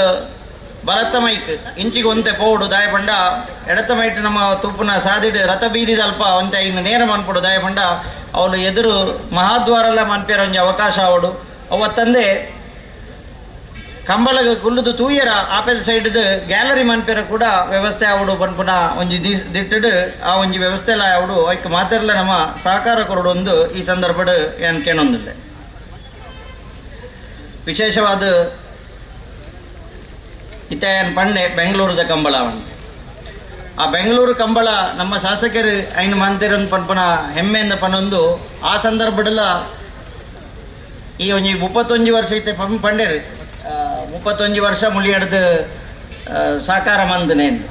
ಬಲತ್ತ ಮೈಕ್ ಇಂಚಿಗೆ ಒಂತೆ ಪೋಡು ದಾಯ ಪಂಡ ಎಡತ ಮೈಟ್ ನಮ್ಮ ತುಪ್ಪುನ ಸಾದಿಡ್ ರಥ ಬೀದಿದ ಅಲ್ಪ ಒಂತೆ ಇನ್ನು ನೇರ ಮನ್ಪಡು ದಾಯ ಪಂಡ ಅವಳು ಎದುರು ಮಹಾದ್ವಾರಲ್ಲ ಮನ್ಪೇರ ಒಂಜಿ ಅವಕಾಶ ಅವಡು ಅವತ್ತಂದೆ ಕಂಬಳಗ ಕುಲ್ಲುದು ತೂಯರ ಆಪೇದ ಸೈಡ್ ಗ್ಯಾಲರಿ ಮನ್ಪೇರ ಕೂಡ ವ್ಯವಸ್ಥೆ ಅವಡು ಪನ್ಪುನ ಒಂಜಿ ದಿಟ್ಟಡು ಆ ಒಂಜಿ ವ್ಯವಸ್ಥೆ ಎಲ್ಲ ಅವಡು ಅವಕ್ಕೆ ಮಾತಿರಲ್ಲ ನಮ್ಮ ಸಹಕಾರ ಕೊರಡೊಂದು ಈ ಸಂದರ್ಭಡ್ ಏನು ಕೇಳೊಂದಿಲ್ಲ ವಿಶೇಷವಾದ ಇತ್ತೇನು ಪಂಡೆ ಬೆಂಗಳೂರದ ಕಂಬಳ ಅವನು ಆ ಬೆಂಗಳೂರು ಕಂಬಳ ನಮ್ಮ ಶಾಸಕರು ಐನು ಮಂತಿರನ್ ಪನ್ಪುನ ಹೆಮ್ಮೆಯಿಂದ ಪನ್ನೊಂದು ಆ ಸಂದರ್ಭದಲ್ಲ ಈ ಒಂಜಿ 31 ವರ್ಷ ಐತೆ ಪಂಡೇರು 31 ವರ್ಷ ಮುಳಿಯಡ್ದು ಸಾಕಾರ ಮಂದನೇನು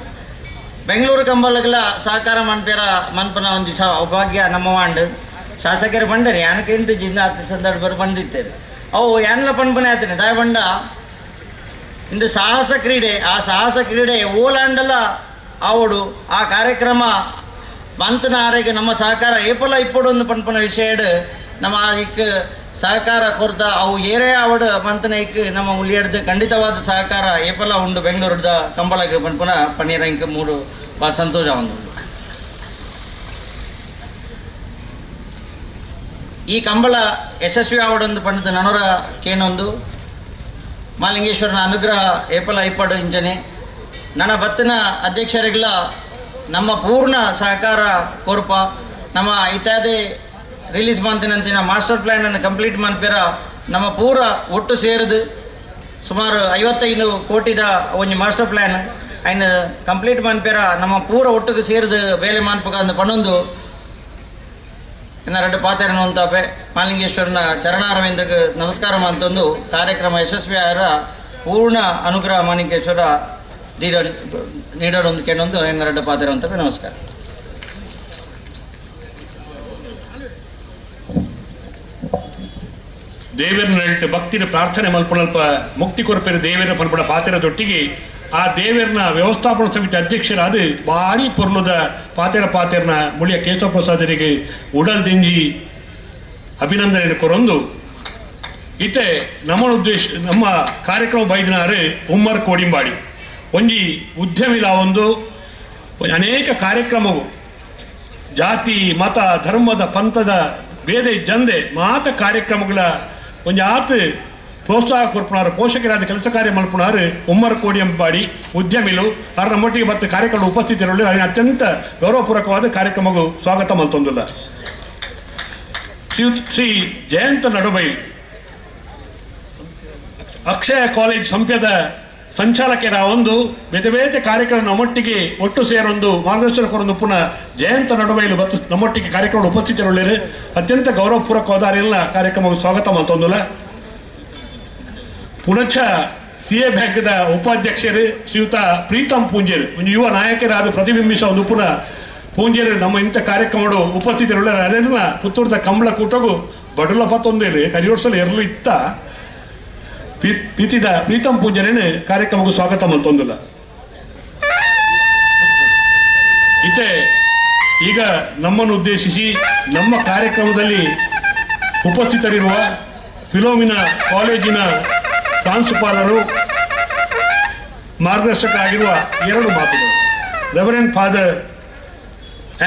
ಬೆಂಗಳೂರು ಕಂಬಳಗಳ ಸಾಕಾರ ಮನ್ಪೇರ ಮನ್ಪನ ಒಂದು ಸೌಭಾಗ್ಯ ನಮ್ಮ ವಾಂಡ್ ಶಾಸಕರು ಬಂಡರಿ ಯಾನಕ್ಕೆ ಇಂಟು ಜಿಂದ ಅರ್ಥ ಸಂದರ್ಭ ಬಂದಿತ್ತೇವೆ ಅವು ಯಾನೆಲ್ಲ ಪನ್ಪನೆ ಆತನೆ ದಾಯ ಬಂಡ ಇಂದು ಸಾಹಸ ಕ್ರೀಡೆ ಆ ಸಾಹಸ ಕ್ರೀಡೆ ಓಲಾಂಡಲ ಆವಡು ಆ ಕಾರ್ಯಕ್ರಮ ಮಂತನ ಆರೆಗೆ ನಮ್ಮ ಸಹಕಾರ ಏಪಲ ಇಪ್ಪಡೊಂದು ಪನ್ಪನ ವಿಷಯಡ್ ನಮ್ಮ ಇಕ್ ಸಹಕಾರ ಕೊರ್ತ ಅವು ಏರೇ ಆವಡ್ ಮಂತನ ಇಕ್ ನಮ್ಮ ಉಳಿಯಡ್ದು ಖಂಡಿತವಾದ ಸಹಕಾರ ಏಪಲ ಉಂಡು ಬೆಂಗಳೂರದ ಕಂಬಳಕ್ಕೆ ಪನ್ಪನ ಪನ್ನೀರ ಇಂಕ ಮೂರು ಭಾಳ ಸಂತೋಷ ಒಂದು ಈ ಕಂಬಳ ಯಶಸ್ವಿ ಆವಡೊಂದು ಪಂಡಿತ ನನರ ಕೇನೊಂದು ಮಾಲಿಂಗೇಶ್ವರನ ಅನುಗ್ರಹ ಏಪಲ ಇಪ್ಪಡು ಇಂಚನೆ ನನ್ನ ಬತ್ತಿನ ಅಧ್ಯಕ್ಷರಿಗಳ ನಮ್ಮ ಪೂರ್ಣ ಸಹಕಾರ ಕೋರ್ಪ ನಮ್ಮ ಇತ್ಯಾದಿ ರಿಲೀಸ್ ಮಂತಿನಂತಿನ ಮಾಸ್ಟರ್ ಪ್ಲ್ಯಾನನ್ನು ಕಂಪ್ಲೀಟ್ ಮನ್ಪೇರ ನಮ್ಮ ಪೂರ ಒಟ್ಟು ಸೇರಿದು ಸುಮಾರು 55 ಕೋಟಿದ ಒಂದು ಮಾಸ್ಟರ್ ಪ್ಲ್ಯಾನ್ ಅಯ್ನ ಕಂಪ್ಲೀಟ್ ಮನ್ಪೇರ ನಮ್ಮ ಪೂರ ಒಟ್ಟಿಗೆ ಸೇರಿದು ಬೇಲೆ ಮಾನ್ಪಕ ಅಂದು ಪನ್ನೊಂದು ಇನ್ನು 2 ಪಾತ್ರೆನ ಅಂತಾಪೆ ಮಾಲಿಂಗೇಶ್ವರನ ಚರಣಾರವಿಂದಕ್ಕೆ ನಮಸ್ಕಾರ ಅಂತಂದು ಕಾರ್ಯಕ್ರಮ ಯಶಸ್ವಿ ಆರ ಪೂರ್ಣ ಅನುಗ್ರಹ ಮಾಲಿಂಗೇಶ್ವರ ನೀಡೋದೊಂದು ಕೆಣ್ಣೊಂದು ಇನ್ನು 2 ಪಾತ್ರೆ ಅಂತಪೆ ನಮಸ್ಕಾರ. ದೇವರನ್ನ ಹೇಳಿಟ್ಟು ಭಕ್ತಿನ ಪ್ರಾರ್ಥನೆ ಮಲ್ಪನಲ್ಪ ಮುಕ್ತಿ ಕೊರಪೇರು ದೇವರ ಪನ್ಪಡ ಪಾತೆರದೊಟ್ಟಿಗೆ ಆ ದೇವರನ ವ್ಯವಸ್ಥಾಪನಾ ಸಮಿತಿ ಅಧ್ಯಕ್ಷರಾದ ಭಾರಿ ಪೊರ್ಲುದ ಪಾತೆರನ ಮುಳಿಯ ಕೇಶವ ಪ್ರಸಾದರಿಗೆ ಉಡಲ್ ದಿಂಜಿ ಅಭಿನಂದನೆ ಕೊರೊಂದು ಇತ್ತೆ ನಮ್ಮ ಉದ್ದೇಶ ನಮ್ಮ ಕಾರ್ಯಕ್ರಮ ಬೈದಿನಾರು ಉಮ್ಮರ್ ಕೋಡಿಂಬಾಡಿ ಒಂಜಿ ಉದ್ಯಮಿಲ ಒಂದು ಅನೇಕ ಕಾರ್ಯಕ್ರಮವು ಜಾತಿ ಮತ ಧರ್ಮದ ಪಂಥದ ಬೇರೆ ಜಂದೆ ಮಾತ ಕಾರ್ಯಕ್ರಮಗಳ ಒಂದು ಆತು ಪ್ರೋತ್ಸಾಹ ಕೊರ್ಪುನಾರು ಪೋಷಕರಾದ ಕೆಲಸ ಕಾರ್ಯ ಮಲ್ಪುನಾರು ಉಮ್ಮರ್ ಕೋಡಿಯಂಪಾಡಿ ಉದ್ಯಮಿಲು ಅವರ ನಮ್ಮೊಟ್ಟಿಗೆ ಮತ್ತು ಕಾರ್ಯಕ್ರಮ ಉಪಸ್ಥಿತಿಯಲ್ಲಿ ಅತ್ಯಂತ ಗೌರವಪೂರ್ವಕವಾದ ಕಾರ್ಯಕ್ರಮವು ಸ್ವಾಗತ ಮಲ್ತೊಂದಿಲ್ಲ. ಶ್ರೀ ಜಯಂತ ನಡುಬೈ ಅಕ್ಷಯ ಕಾಲೇಜ್ ಸಂಪ್ಯದ ಸಂಚಾಲಕರ ಒಂದು ಬೇತೆ ಬೇತೆ ಕಾರ್ಯಕ್ರಮ ನಮ್ಮೊಟ್ಟಿಗೆ ಒಟ್ಟು ಸೇರೊಂದು ಮಾರ್ಗದರ್ಶನ ಕೊರೊಂದು ಪುನಃ ಜಯಂತ ನಡುಬೈಲು ಬತ್ತು ನಮ್ಮೊಟ್ಟಿಗೆ ಕಾರ್ಯಕ್ರಮ ಉಪಸ್ಥಿತರುಳ್ಳೇರು ಅತ್ಯಂತ ಗೌರವಪೂರ್ವಕವಾದ ಎಲ್ಲ ಕಾರ್ಯಕ್ರಮಕ್ಕೆ ಸ್ವಾಗತ ಮಲ್ತೊಂದಿಲ್ಲ. ಪುನಃ CA ಬ್ಯಾಂಕ್ದ ಉಪಾಧ್ಯಕ್ಷರು ಶ್ರೀಯುತ ಪ್ರೀತಮ್ ಪೂಂಜೇರು ಒಂದು ಯುವ ನಾಯಕರಾದ ಪ್ರತಿಬಿಂಬಿಸ ಒಂದು ಪುನಃ ಪೂಂಜೇರು ನಮ್ಮ ಇಂಥ ಕಾರ್ಯಕ್ರಮಗಳು ಉಪಸ್ಥಿತರುಳ್ಳ ಅರೆಲ್ಲ ಪುತ್ತೂರದ ಕಂಬಳ ಕೂಟಗೂ ಬಡಲ ಪತ್ತೊಂದೇರು ಕರಿಯೋಡ್ಸಲು ಎರಲು ಇತ್ತ ಪ್ರೀತಿದ ಪ್ರೀತಮ್ ಪೂಂಜರೇನು ಕಾರ್ಯಕ್ರಮಕ್ಕೂ ಸ್ವಾಗತ ಮಲ್ತೊಂದಿಲ್ಲ. ಇತ್ತೆ ಈಗ ನಮ್ಮನ್ನು ಉದ್ದೇಶಿಸಿ ನಮ್ಮ ಕಾರ್ಯಕ್ರಮದಲ್ಲಿ ಉಪಸ್ಥಿತರಿರುವ ಫಿಲೋಮಿನಾ ಕಾಲೇಜಿನ ಪ್ರಾಂಶುಪಾಲರು ಮಾರ್ಗದರ್ಶಕ ಆಗಿರುವ 2 ಮಾತುಗಳು. ರೆವರೆಂಡ್ ಫಾದರ್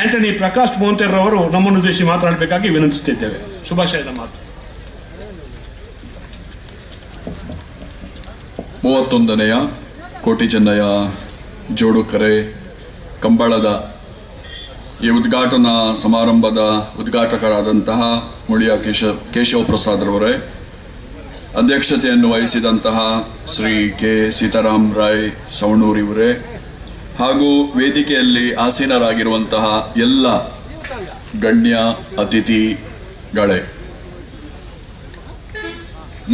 ಆಂಟನಿ ಪ್ರಕಾಶ್ ಮೋಂತೆರವರು ನಮ್ಮನ್ನು ಉದ್ದೇಶಿಸಿ ಮಾತನಾಡಬೇಕಾಗಿ ವಿನಂತಿಸುತ್ತಿದ್ದೇವೆ. ಶುಭಾಶಯದ ಮಾತು. 31ನೆಯ ಕೋಟಿ ಚೆನ್ನಯ್ಯ ಜೋಡುಕರೆ ಕಂಬಳದ ಈ ಉದ್ಘಾಟನಾ ಸಮಾರಂಭದ ಉದ್ಘಾಟಕರಾದಂತಹ ಮುಳಿಯ ಕೇಶವ ಪ್ರಸಾದ್ರವರೇ, ಅಧ್ಯಕ್ಷತೆಯನ್ನು ವಹಿಸಿದಂತಹ ಶ್ರೀ ಕೆ ಸೀತಾರಾಮ್ ರಾಯ್ ಸವಣೂರಿವರೇ ಹಾಗೂ ವೇದಿಕೆಯಲ್ಲಿ ಆಸೀನರಾಗಿರುವಂತಹ ಎಲ್ಲ ಗಣ್ಯ ಅತಿಥಿಗಳೇ,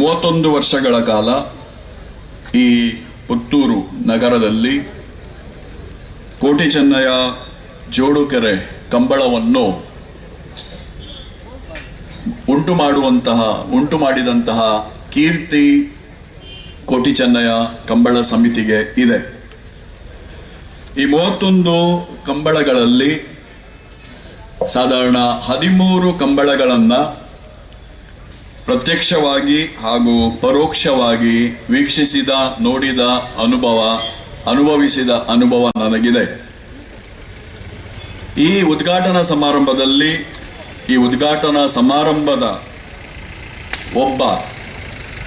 31 ವರ್ಷಗಳ ಕಾಲ ಈ ಪುತ್ತೂರು ನಗರದಲ್ಲಿ ಕೋಟಿ ಚೆನ್ನಯ್ಯ ಜೋಡುಕೆರೆ ಕಂಬಳವನ್ನು ಉಂಟು ಮಾಡಿದಂತಹ ಕೀರ್ತಿ ಕೋಟಿ ಚೆನ್ನಯ್ಯ ಕಂಬಳ ಸಮಿತಿಗೆ ಇದೆ. ಈ 31 ಕಂಬಳಗಳಲ್ಲಿ ಸಾಧಾರಣ 13 ಕಂಬಳಗಳನ್ನು ಪ್ರತ್ಯಕ್ಷವಾಗಿ ಹಾಗೂ ಪರೋಕ್ಷವಾಗಿ ವೀಕ್ಷಿಸಿದ, ನೋಡಿದ ಅನುಭವಿಸಿದ ಅನುಭವ ನನಗಿದೆ. ಈ ಉದ್ಘಾಟನಾ ಸಮಾರಂಭದ ಒಬ್ಬ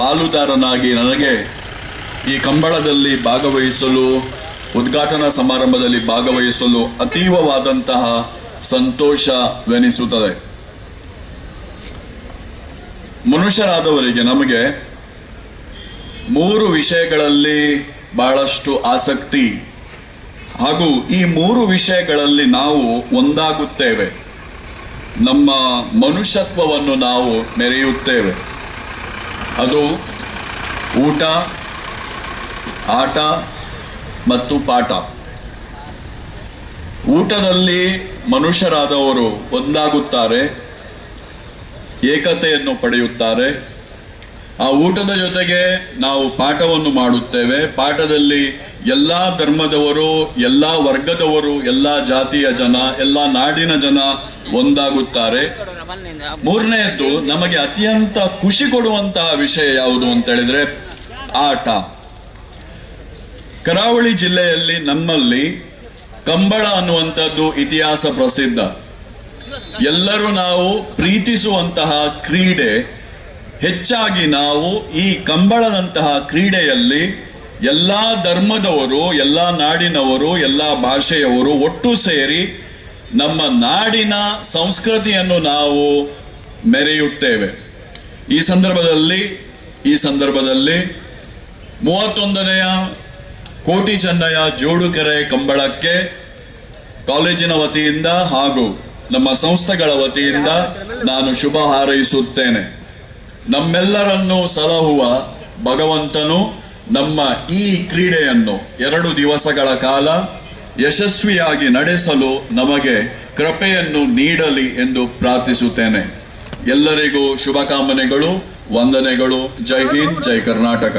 ಪಾಲುದಾರನಾಗಿ ನನಗೆ ಈ ಕಂಬಳದಲ್ಲಿ ಉದ್ಘಾಟನಾ ಸಮಾರಂಭದಲ್ಲಿ ಭಾಗವಹಿಸಲು ಅತೀವವಾದಂತಹ ಸಂತೋಷವೆನಿಸುತ್ತದೆ. ಮನುಷ್ಯರಾದವರಿಗೆ ನಮಗೆ 3 ವಿಷಯಗಳಲ್ಲಿ ಬಹಳಷ್ಟು ಆಸಕ್ತಿ ಹಾಗೂ ಈ 3 ವಿಷಯಗಳಲ್ಲಿ ನಾವು ಒಂದಾಗುತ್ತೇವೆ. ನಮ್ಮ ಮನುಷ್ಯತ್ವವನ್ನು ನಾವು ಮೆರೆಯುತ್ತೇವೆ. ಅದು ಊಟ, ಆಟ ಮತ್ತು ಪಾಠ. ಊಟದಲ್ಲಿ ಮನುಷ್ಯರಾದವರು ಒಂದಾಗುತ್ತಾರೆ, ಏಕತೆಯನ್ನು ಪಡೆಯುತ್ತಾರೆ. ಆ ಊಟದ ಜೊತೆಗೆ ನಾವು ಪಾಠವನ್ನು ಮಾಡುತ್ತೇವೆ. ಪಾಠದಲ್ಲಿ ಎಲ್ಲ ಧರ್ಮದವರು, ಎಲ್ಲ ವರ್ಗದವರು, ಎಲ್ಲ ಜಾತಿಯ ಜನ, ಎಲ್ಲ ನಾಡಿನ ಜನ ಒಂದಾಗುತ್ತಾರೆ. 3ನೇದ್ದು ನಮಗೆ ಅತ್ಯಂತ ಖುಷಿ ಕೊಡುವಂತಹ ವಿಷಯ ಯಾವುದು ಅಂತ ಹೇಳಿದ್ರೆ ಆಟ. ಕರಾವಳಿ ಜಿಲ್ಲೆಯಲ್ಲಿ ನಮ್ಮಲ್ಲಿ ಕಂಬಳ ಅನ್ನುವಂಥದ್ದು ಇತಿಹಾಸ ಪ್ರಸಿದ್ಧ. ಎಲ್ಲರೂ ನಾವು ಪ್ರೀತಿಸುವಂತಹ ಕ್ರೀಡೆ. ಹೆಚ್ಚಾಗಿ ನಾವು ಈ ಕಂಬಳದಂತಹ ಕ್ರೀಡೆಯಲ್ಲಿ ಎಲ್ಲ ಧರ್ಮದವರು, ಎಲ್ಲ ನಾಡಿನವರು, ಎಲ್ಲ ಭಾಷೆಯವರು ಒಟ್ಟು ಸೇರಿ ನಮ್ಮ ನಾಡಿನ ಸಂಸ್ಕೃತಿಯನ್ನು ನಾವು ಮೆರೆಯುತ್ತೇವೆ. ಈ ಸಂದರ್ಭದಲ್ಲಿ 31ನೆಯ ಕೋಟಿ ಚೆನ್ನಯ ಜೋಡುಕೆರೆ ಕಂಬಳಕ್ಕೆ ಕಾಲೇಜಿನ ವತಿಯಿಂದ ಹಾಗೂ ನಮ್ಮ ಸಂಸ್ಥೆಗಳ ವತಿಯಿಂದ ನಾನು ಶುಭ ಹಾರೈಸುತ್ತೇನೆ. ನಮ್ಮೆಲ್ಲರನ್ನು ಸಲಹುವ ಭಗವಂತನು ನಮ್ಮ ಈ ಕ್ರೀಡೆಯನ್ನು 2 ದಿವಸಗಳ ಕಾಲ ಯಶಸ್ವಿಯಾಗಿ ನಡೆಸಲು ನಮಗೆ ಕೃಪೆಯನ್ನು ನೀಡಲಿ ಎಂದು ಪ್ರಾರ್ಥಿಸುತ್ತೇನೆ. ಎಲ್ಲರಿಗೂ ಶುಭಕಾಮನೆಗಳು, ವಂದನೆಗಳು. ಜೈ ಹಿಂದ್, ಜೈ ಕರ್ನಾಟಕ.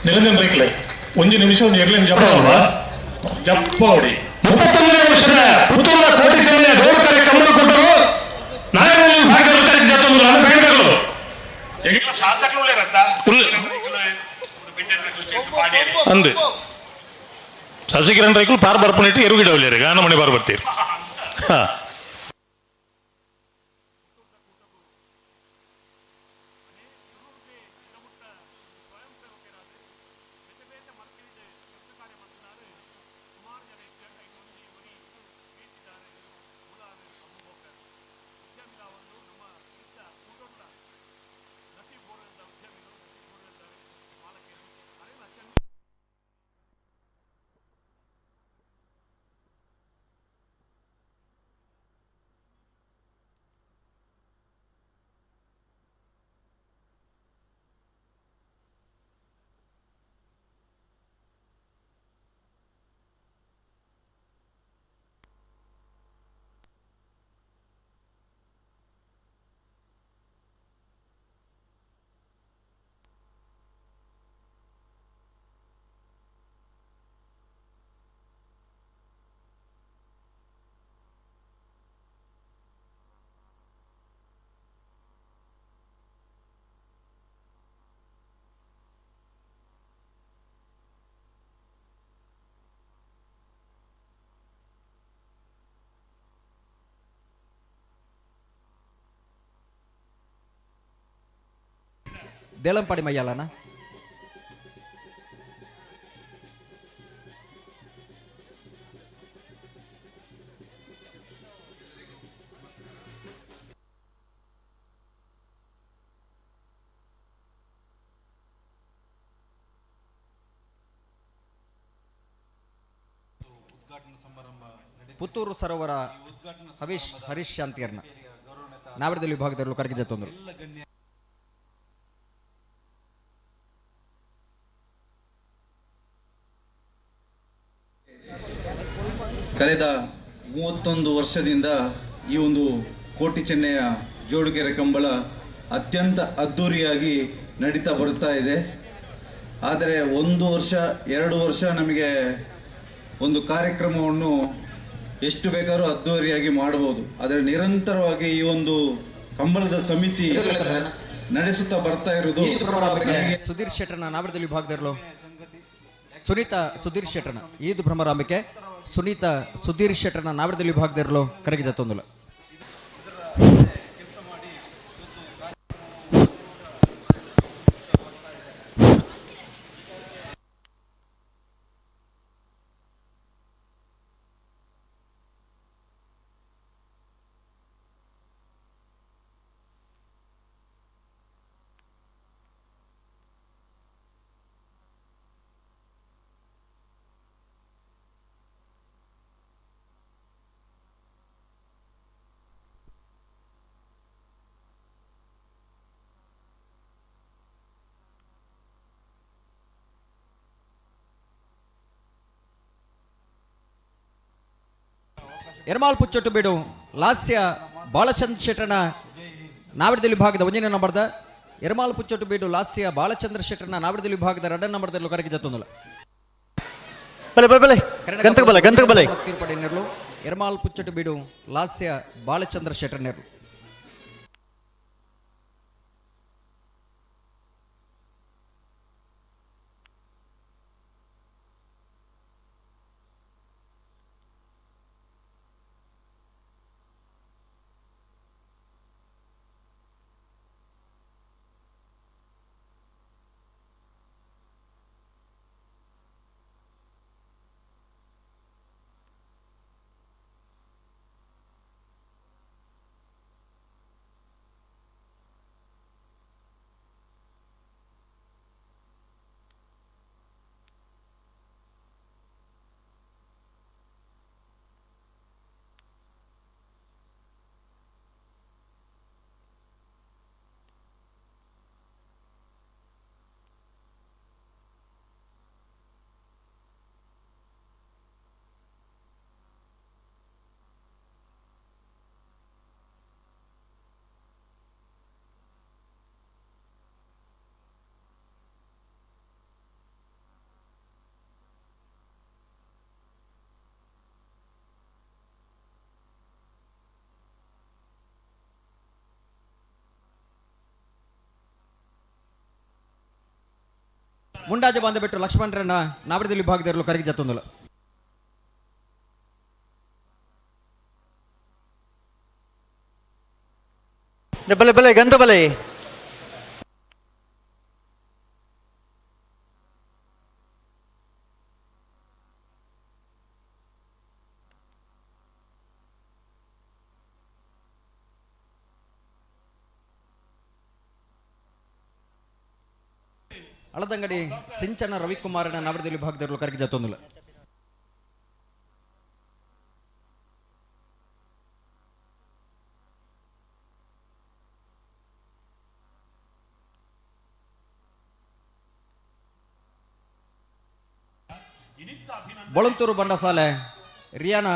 ನಿರಂಜನ್ ರೈಕ್ಲೆ 1 ನಿಮಿಷ ಇರ್ಲೇನು ಜಪ್ಪಡಿ 31ನೇ ವರ್ಷದ ಪುತ್ತೂರಿನ ಕೋಟಿ ಚೆನ್ನಯ ಜೋಡುಕೆರೆ ಕಂಬಳ ಕೊಟ್ಟರು ನಾಯಕರಲ್ಲಿ ಭಾಗದಲ್ಲಿ ಕರೆಕ್ಟ್ ಜತ್ತೊಂದು ನಾನು ಬೇಡಗಳು ಎಗಿಲ್ಲ ಸಾಧಕಲು ಇರತ್ತಾ ಅಂದೆ ಸಸಿಕಿರಣ್ ರೈಕಲು ಪಾರ್ ಬರ್ಪನಿಟ್ಟು ಎರುಗಿಡವಲ್ಲೇರಿ ಗಾನ ಮನೆ ಬಾರ್ ಬರ್ತೀರಿ. ದೇಳಂಪಾಡಿ ಮಯ್ಯಾಲನ ಪುತ್ತೂರು ಸರೋವರ ಹರೀಶ್ ಶಾಂತಿಯರ್ನ ನಾವರದಲ್ಲಿ ವಿಭಾಗದಲ್ಲೂ ಕರಗಿದ ತೊಂದರು. ಕಳೆದ 31 ವರ್ಷದಿಂದ ಈ ಒಂದು ಕೋಟಿ ಚೆನ್ನಯ ಜೋಡುಕೆರೆ ಕಂಬಳ ಅತ್ಯಂತ ಅದ್ಧೂರಿಯಾಗಿ ನಡೀತಾ ಬರ್ತಾ ಇದೆ. ಆದರೆ 1 ವರ್ಷ 2 ವರ್ಷ ನಮಗೆ ಒಂದು ಕಾರ್ಯಕ್ರಮವನ್ನು ಎಷ್ಟು ಬೇಕಾದ್ರೂ ಅದ್ದೂರಿಯಾಗಿ ಮಾಡಬಹುದು. ಆದರೆ ನಿರಂತರವಾಗಿ ಈ ಒಂದು ಕಂಬಳದ ಸಮಿತಿ ನಡೆಸುತ್ತಾ ಬರ್ತಾ ಇರುವುದು ಸುಧೀರ್ ಶೆಟ್ಟರ್ನ ನಾವಡದಲ್ಲಿ ವಿಭಾಗದಲ್ಲೂ ಸುನೀತಾ ಸುಧೀರ್ ಶೆಟ್ಟರ್ನ ಈದು ಭ್ರಮರಾಂಬಿಕೆ ಸುನೀತಾ ಸುಧೀರ್ ಶೆಟ್ಟರ್ನ ನಾವಡದಲ್ಲಿ ವಿಭಾಗದಲ್ಲೂ ಕರಗಿದ ತೊಂದಲ ಎರ್ಮಾಳ್ ಪುಚ್ಚೊಟ್ಟು ಬೀಡು ಲಾಸ್ಯ ಬಾಲಚಂದ್ರ ಶೆಟ್ಟರ್ನ ನಾವಡದಲ್ಲಿ ವಿಭಾಗದ 1ನೇ ನಂಬರ್ದ ಎರ್ಮಾಳ್ ಪುಚ್ಚೊಟ್ಟು ಬೀಡು ಲಾಸ್ಯ ಬಾಲಚಂದ್ರ ಶೆಟ್ಟರ್ನ ನಾವಡದಲ್ಲಿ ವಿಭಾಗದ 2ನೇ ನಂಬರ್ದಲ್ಲೂ ಕರಗಿದ ತೊಂದಲ ಬಲೆ ಬಲೆ ಬಲೆ ಗಂತಕ ಬಲೆ ತೀರ್ಪಡೆ ನೆರಳು ಎರ್ಮಾಳ್ ಪುಚ್ಚೊಟ್ಟು ಬೀಡು ಲಾಸ್ಯ ಬಾಲಚಂದ್ರ ಶೆಟ್ಟರ್ ನೆರಳು ಮುಂಡಾಜ ಬಾಂಧ ಬಿಟ್ಟು ಲಕ್ಷ್ಮಣರನ್ನ ನಾವಡದಲ್ಲಿ ವಿಭಾಗದಲ್ಲೂ ಕರಗಿದ ತೊಂದಲ ಬಲೆ ಬಲೆ ಗಂತ ಬಲೆ ಅಳದಂಗಡಿ ಸಿಂಚನ ರವಿಕುಮಾರನ ನಾವಡದಲ್ಲಿ ವಿಭಾಗದಲ್ಲೂ ಕರಗಿದ ತೊಂದಲ ಬಳಂತೂರು ಬಂಡಸಾಲೆ ರಿಯಾನ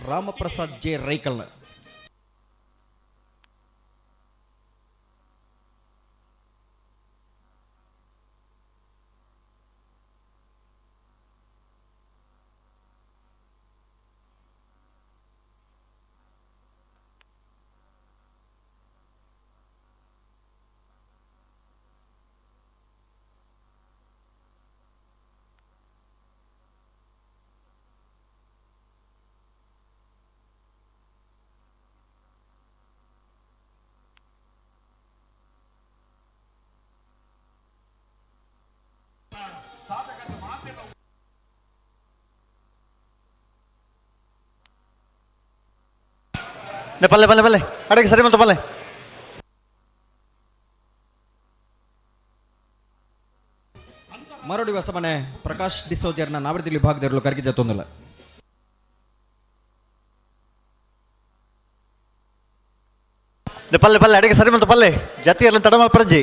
ರಾಮಪ್ರಸಾದ್ ಜೆ ರೈಕಲ್ನ ಬಲ್ಲೆ ಬಲ್ಲೆ ಬಲ್ಲೆ ಅಡಗೆ ಸರಿ ಮತ್ತು ಬಲ್ಲೆ ಮರಡಿ ಹೊಸಮನೆ ಪ್ರಕಾಶ್ ಡಿಸೋಜರ್ನ ನಾವಡದಲ್ಲಿ ವಿಭಾಗದಲ್ಲೂ ಕರಗಿದ ತೊಂದಲ ಪಲ್ಲೆ ಪಲ್ಲೆ ಅಡಗೆ ಸರಿ ಮತ್ತು ಪಲ್ಲೆ ಜಾತಿಯಲ್ಲ ತಡಮಲ್ ಪ್ರಜೆ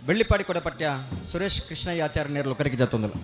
ಬೆಳ್ಳಿಪಾಡಿ ಕೊಡಪಟ್ಯ ಸುರೇಶ್ ಕೃಷ್ಣಯ್ಯ ಆಚಾರ್ಯ ನೇರ್ಲು ಕರೆಗೆ ಜತ್ತೊಂದಲು.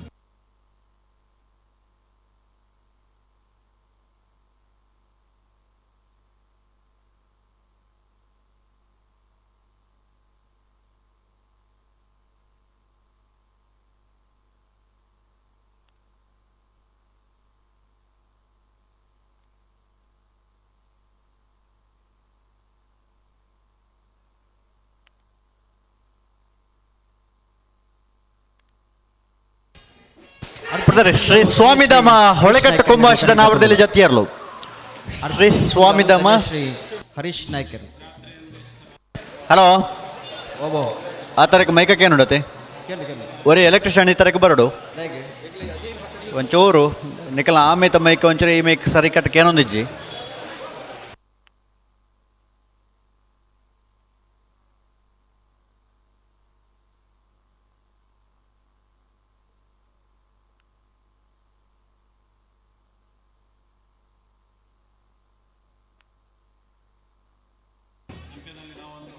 ಶ್ರೀ ಸ್ವಾಮಿಧಾಮ ಹೊಳೆಕಟ್ಟು ಕುಂಭಾಷದ ನಾವಡದಲ್ಲಿ ಜತಿಯರ್ಲು ಶ್ರೀ ಸ್ವಾಮಿಧಾಮ ಶ್ರೀ ಹರೀಶ್ ನಾಯ್ಕರ್. ಹಲೋ ಓಬೋ ಆ ತರಕ್ಕೆ ಮೈಕಕ್ಕೆ ನೋಡತ್ತೆ ಕೇಳಿ ಕೇಳಿ ಒರೇ ಎಲೆಕ್ಟ್ರಿಷಿಯನ್ ಈ ತರಕ್ಕೆ ಬರಡು ಹೇಗೆ ಒಂಚೂರು ನಿಖಲ ಆಮೇತ ಮೈಕ್ ಒಂಚೂರು ಈ ಮೈಕ್ ಸರಿ ಕಟ್ಟಕ್ಕೆ ಏನೊಂದಿಜ್ಜಿ.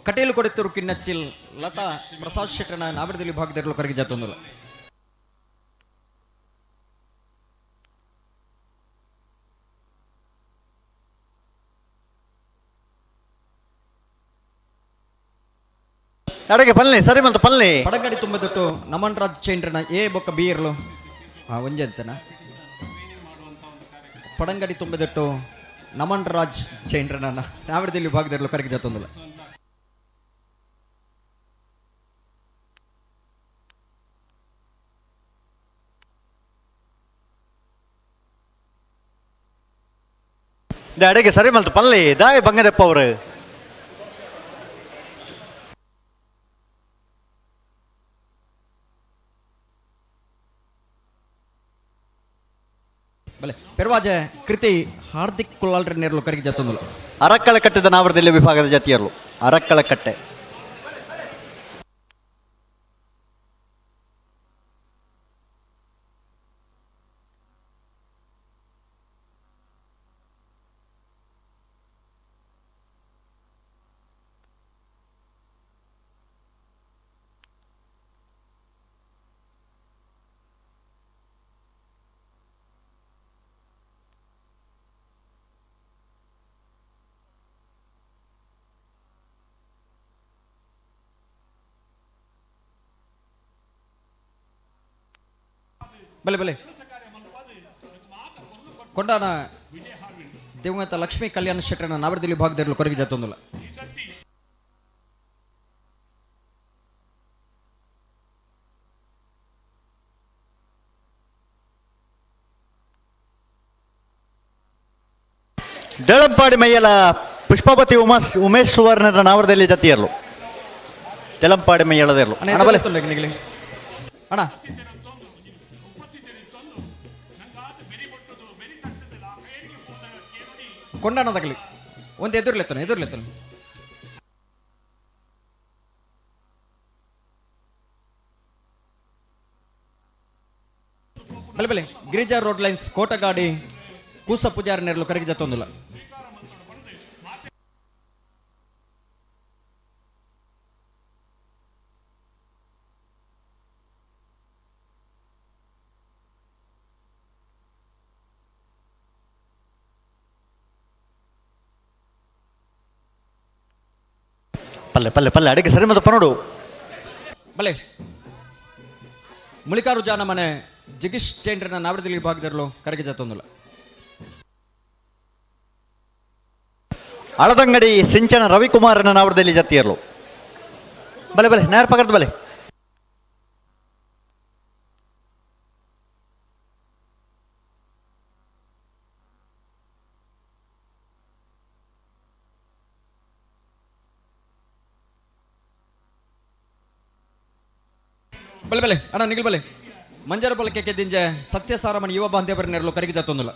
ಕಟೇಲು ಕೊಡುತ್ತರು ಕಿನ್ನಚ್ಚಿಲ್ ಲತಾ ಪ್ರಸಾದ್ ಶೆಟ್ಟನ ನಾವಡದಲ್ಲಿ ಭಾಗದಲ್ಲಿ ಕರೆಗೆ ಜಾತೊಂದಲ್ಲ. ಅಡಗೆ ಪಲ್ಲೆ ಸರಿ ಮಂತ ಪಲ್ಲೆ ಪಡಗಡಿ ತುಂಬ ದೊಟ್ಟು ನಮನ್ ರಾಜ್ ಚೈಂಡ್ರನ ಏ ಬೊಕ್ಕ ಬೀರ್ಲು ಒಂಜೆ ಅಂತನ ಪಡಂಗಡಿ ತುಂಬ ದೊಟ್ಟು ನಮನ್ ರಾಜ್ ಚೈಂಡ್ರನ ನಾವಡದಲ್ಲಿ ಭಾಗದಲ್ಲಿ ಕರೆಗೆ ಜಾತೊಂದಲ್ಲ. ಅಡಗೆ ಸರಿ ಮಂತ ಪಲ್ಲೆ ದಾಯ್ ಬಂಗದಪ್ಪ ಅವರು ಬಲೆ ಪೆರ್ವಾಜೆ ಕೃತಿ ಹಾರ್ದಿಕ್ ಕುಲ್ಲಾಲ್ರ ನೇರ್ಲು ಕರೆಗೆ ಜಾತೊಂದಲ್ಲ. ಅರಕ್ಕಳ ಕಟ್ಟದ ನಾವಡದಲ್ಲಿ ವಿಭಾಗದ ಜತಿಯರ್ಲು ಅರಕ್ಕಳ ಕಟ್ಟೆ ಬಲೆ ಬಲೆ ಕೊಂಡಾನ ದಿವಂಗತ ಲಕ್ಷ್ಮೀ ಕಲ್ಯಾಣ ಶೆಟ್ಟರನ ನಾವಡದಲ್ಲಿ ಭಾಗದಲ್ಲಿ ಕರೆಗೆ ಜಾತೊಂದಲ್ಲ. ದಳಂಪಾಡಿ ಮೈಯಲ ಪುಷ್ಪವತಿ ಉಮೇಶ್ ಸುವರ್ಣರ ನಾವಡದಲ್ಲಿ ಜತಿಯರ್ಲು ದಳಂಪಾಡಿ ಮೈಯಳದಿರ್ಲು ಅಣ್ಣ ಬಲೆ ನಿಗಲಿ ಅಣ್ಣ ಕೊಂಡಾನ ತಗಲಿ ಒಂದು ಎದುರ್ಲೆತ್ತನ ಬಲೆ ಬಲೆ ಗಿರಿಜಾ ರೋಡ್ ಲೈನ್ಸ್ ಕೋಟಗಾಡಿ ಕೂಸ ಪೂಜಾರ ನೇರ್ಲು ಕರೆಗೆ ಜಾತೊಂದಲ್ಲ. ಪಲ್ಲೆ ಪಲ್ಲೆ ಪಲ್ಲೆ ಅಡಿಗೆ ಸರಿ ಮತ್ತು ಪನೋಡು ಬಲೆ ಮುಳಿಕಾರು ಜಾನ ಮನೆ ಜಗೀಶ್ ಚೈಂಡ್ರನ ನಾವಡದಲ್ಲಿ ಭಾಗದಲ್ಲೂ ಕರೆಗೆ ಜಾತೊಂದಲ್ಲ. ಅಳದಂಗಡಿ ಸಿಂಚನ ರವಿಕುಮಾರನ ನಾವಡದಲ್ಲಿ ಜತಿಯರ್ಲು ಬಲೆ ಬಲೆ ನೇರ ಪಕರ್ದು ಬಲೆ ಬಲೆ ಬಲೆ ಅಣ್ಣ ನಿಗಲ್ ಬಲೆ ಮಂಜರ ಬಲಕ್ಕೆ ಗೆದ್ದಿಂಜೆ ಸತ್ಯಸಾರಮಣಿ ಯುವ ಬಾಂಧವರ ನೇರ್ಲು ಕರೆಗೆ ಜಾತೊಂದಲ್ಲ.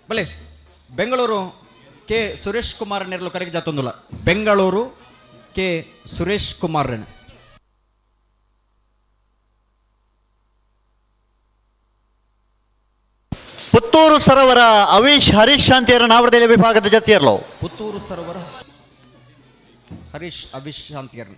ಬಲೆ ಬೆಂಗಳೂರು ಕೆ ಸುರೇಶ್ ಕುಮಾರ್ ನೆರಲು ಕರೆಗೆ ಜಾತೊಂದುಲ್ಲ ಬೆಂಗಳೂರು ಕೆ ಸುರೇಶ್ ಕುಮಾರ್ ಪುತ್ತೂರು ಸರೋವರ ಅವೀಶ್ ಹರೀಶ್ ಶಾಂತಿಯರ ನಾವಡದಲ್ಲಿ ವಿಭಾಗದ ಜತಿಯರ್ಲು ಪುತ್ತೂರು ಸರೋವರ ಹರೀಶ್ ಅವಿಶ್ ಶಾಂತಿಯರ್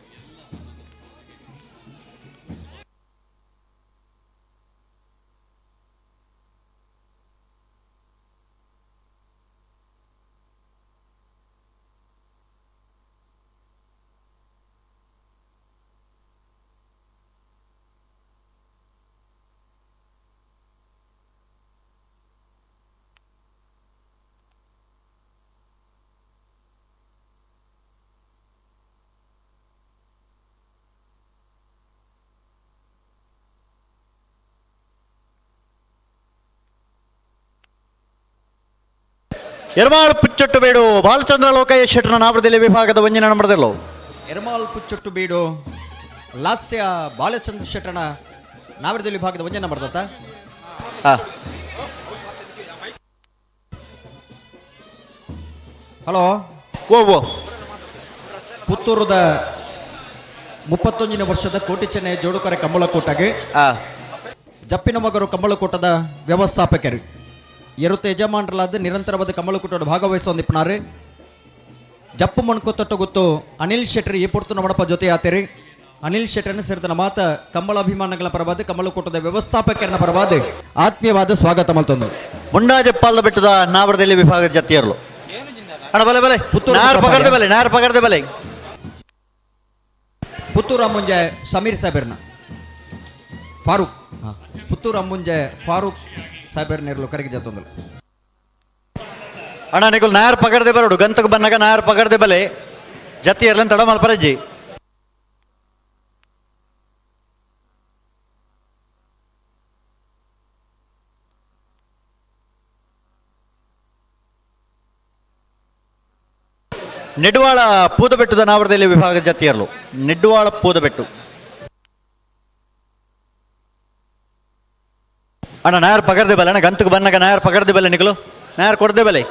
ಎರ್ಮಾಳ್ ಪುಚ್ಚೊಟ್ಟು ಬೇಡು ಬಾಲಚಂದ್ರ ಲೋಕಯ್ಯ ಶೆಟ್ಟರ ನಾವಡದಲ್ಲಿ ವಿಭಾಗದ ಒಂಜಿನ ನಂಬರದಲ್ಲೋ ಎರ್ಮಾಳ್ ಪುಚ್ಚೊಟ್ಟು ಬೀಡು ಲಾಸ್ಯ ಬಾಲಚಂದ್ರ ಶೆಟ್ಟಣ ನಾವಡದಲ್ಲಿ ವಿಭಾಗದ ಒಂಜನ ಬರ್ತತ ಹಲೋ ಓ ಪುತ್ತೂರದ 31 ವರ್ಷದ ಕೋಟಿ ಚೆನ್ನೈ ಜೋಡುಕರೆ ಕಂಬಳಕೂಟಗೆ ಜಪ್ಪಿನ ಮಗರು ಕಂಬಳಕೂಟದ ವ್ಯವಸ್ಥಾಪಕರು ಎರುತ್ತ ಯಜಮಾನರಲಾದ ನಿರಂತರವಾದ ಕಂಬಳಕೂಟದ ಭಾಗವಹಿಸೊಂದಿಪ್ಪನಾರೆ ಜಪ್ಪು ಮಣ್ಕೊತ್ತೊಟ್ಟು ಗೊತ್ತು ಅನಿಲ್ ಶೆಟ್ಟಿ ಈ ಪೊರ್ತು ನಮ್ಮಡಪ್ಪ ಜೊತೆ ಆತೇರಿ ಅನಿಲ್ ಶೆಟ್ಟರನ್ನು ಸೇರಿದ ಮಾತ ಕಂಬಳಾಭಿಮಾನಗಳ ಪರವಾದ ಕಂಬಳಕೂಟದ ವ್ಯವಸ್ಥಾಪಕರನ್ನ ಪರವಾದ ಆತ್ಮೀಯವಾದ ಸ್ವಾಗತ ಮಲ್ತೊಂದು ಮುಂಡಾಜಪ್ಪಾಲದ ಬೆಟ್ಟದ ನಾವಡದಲ್ಲಿ ವಿಭಾಗದ ಜತಿಯರ್ಲು ಅಣ್ಣ ಬಲೆ ಬಲೆ ನಾರ್ ಪಗರ್ದೆ ಬಲೆ ಪುತ್ತೂರು ಅಮ್ಮುಂಜೆ ಸಮೀರ್ ಸಾಹೇಬರ್ನ ಫಾರೂಕ್ ಪುತ್ತೂರು ಅಮ್ಮುಂಜೆ ಫಾರೂಕ್ ಸಾಹೇಬರ್ ನೇರ್ಲು ಕರೆಗೆ ಜಾತೊಂದು ಅಣ್ಣ ನಿಗುಲ್ ನಾರ್ ಪಗಡ್ದೆ ಬರೋಡು ಗಂತಕ್ಕೆ ಬಂದಾಗ ನಾರ್ ಪಗಡ್ದೆ ಬಲೆ ಜತಿ ಇರ್ಲಂತ ತಡ ಮಲ್ಪರಜ್ಜಿ ನಿಡ್ವಾಳ ಪೂದಬೆಟ್ಟದ ನಾವಡದಲ್ಲಿ ವಿಭಾಗ ಜತಿಯರ್ಲು ನಿಡ್ವಾಳ ಪೂದಬೆಟ್ಟು ಅಣ್ಣ ನಾರ್ ಪಗರ್ದೆ ಬಲೆ ಅಣ್ಣ ಗಂತಕ್ಕೆ ಬಂದಾಗ ನಾರ್ ಪಗಡ್ದೆ ಬಲೆ ನಿಗಲು ನಾರ್ ಕೊಡ್ದೆ ಬಲೆ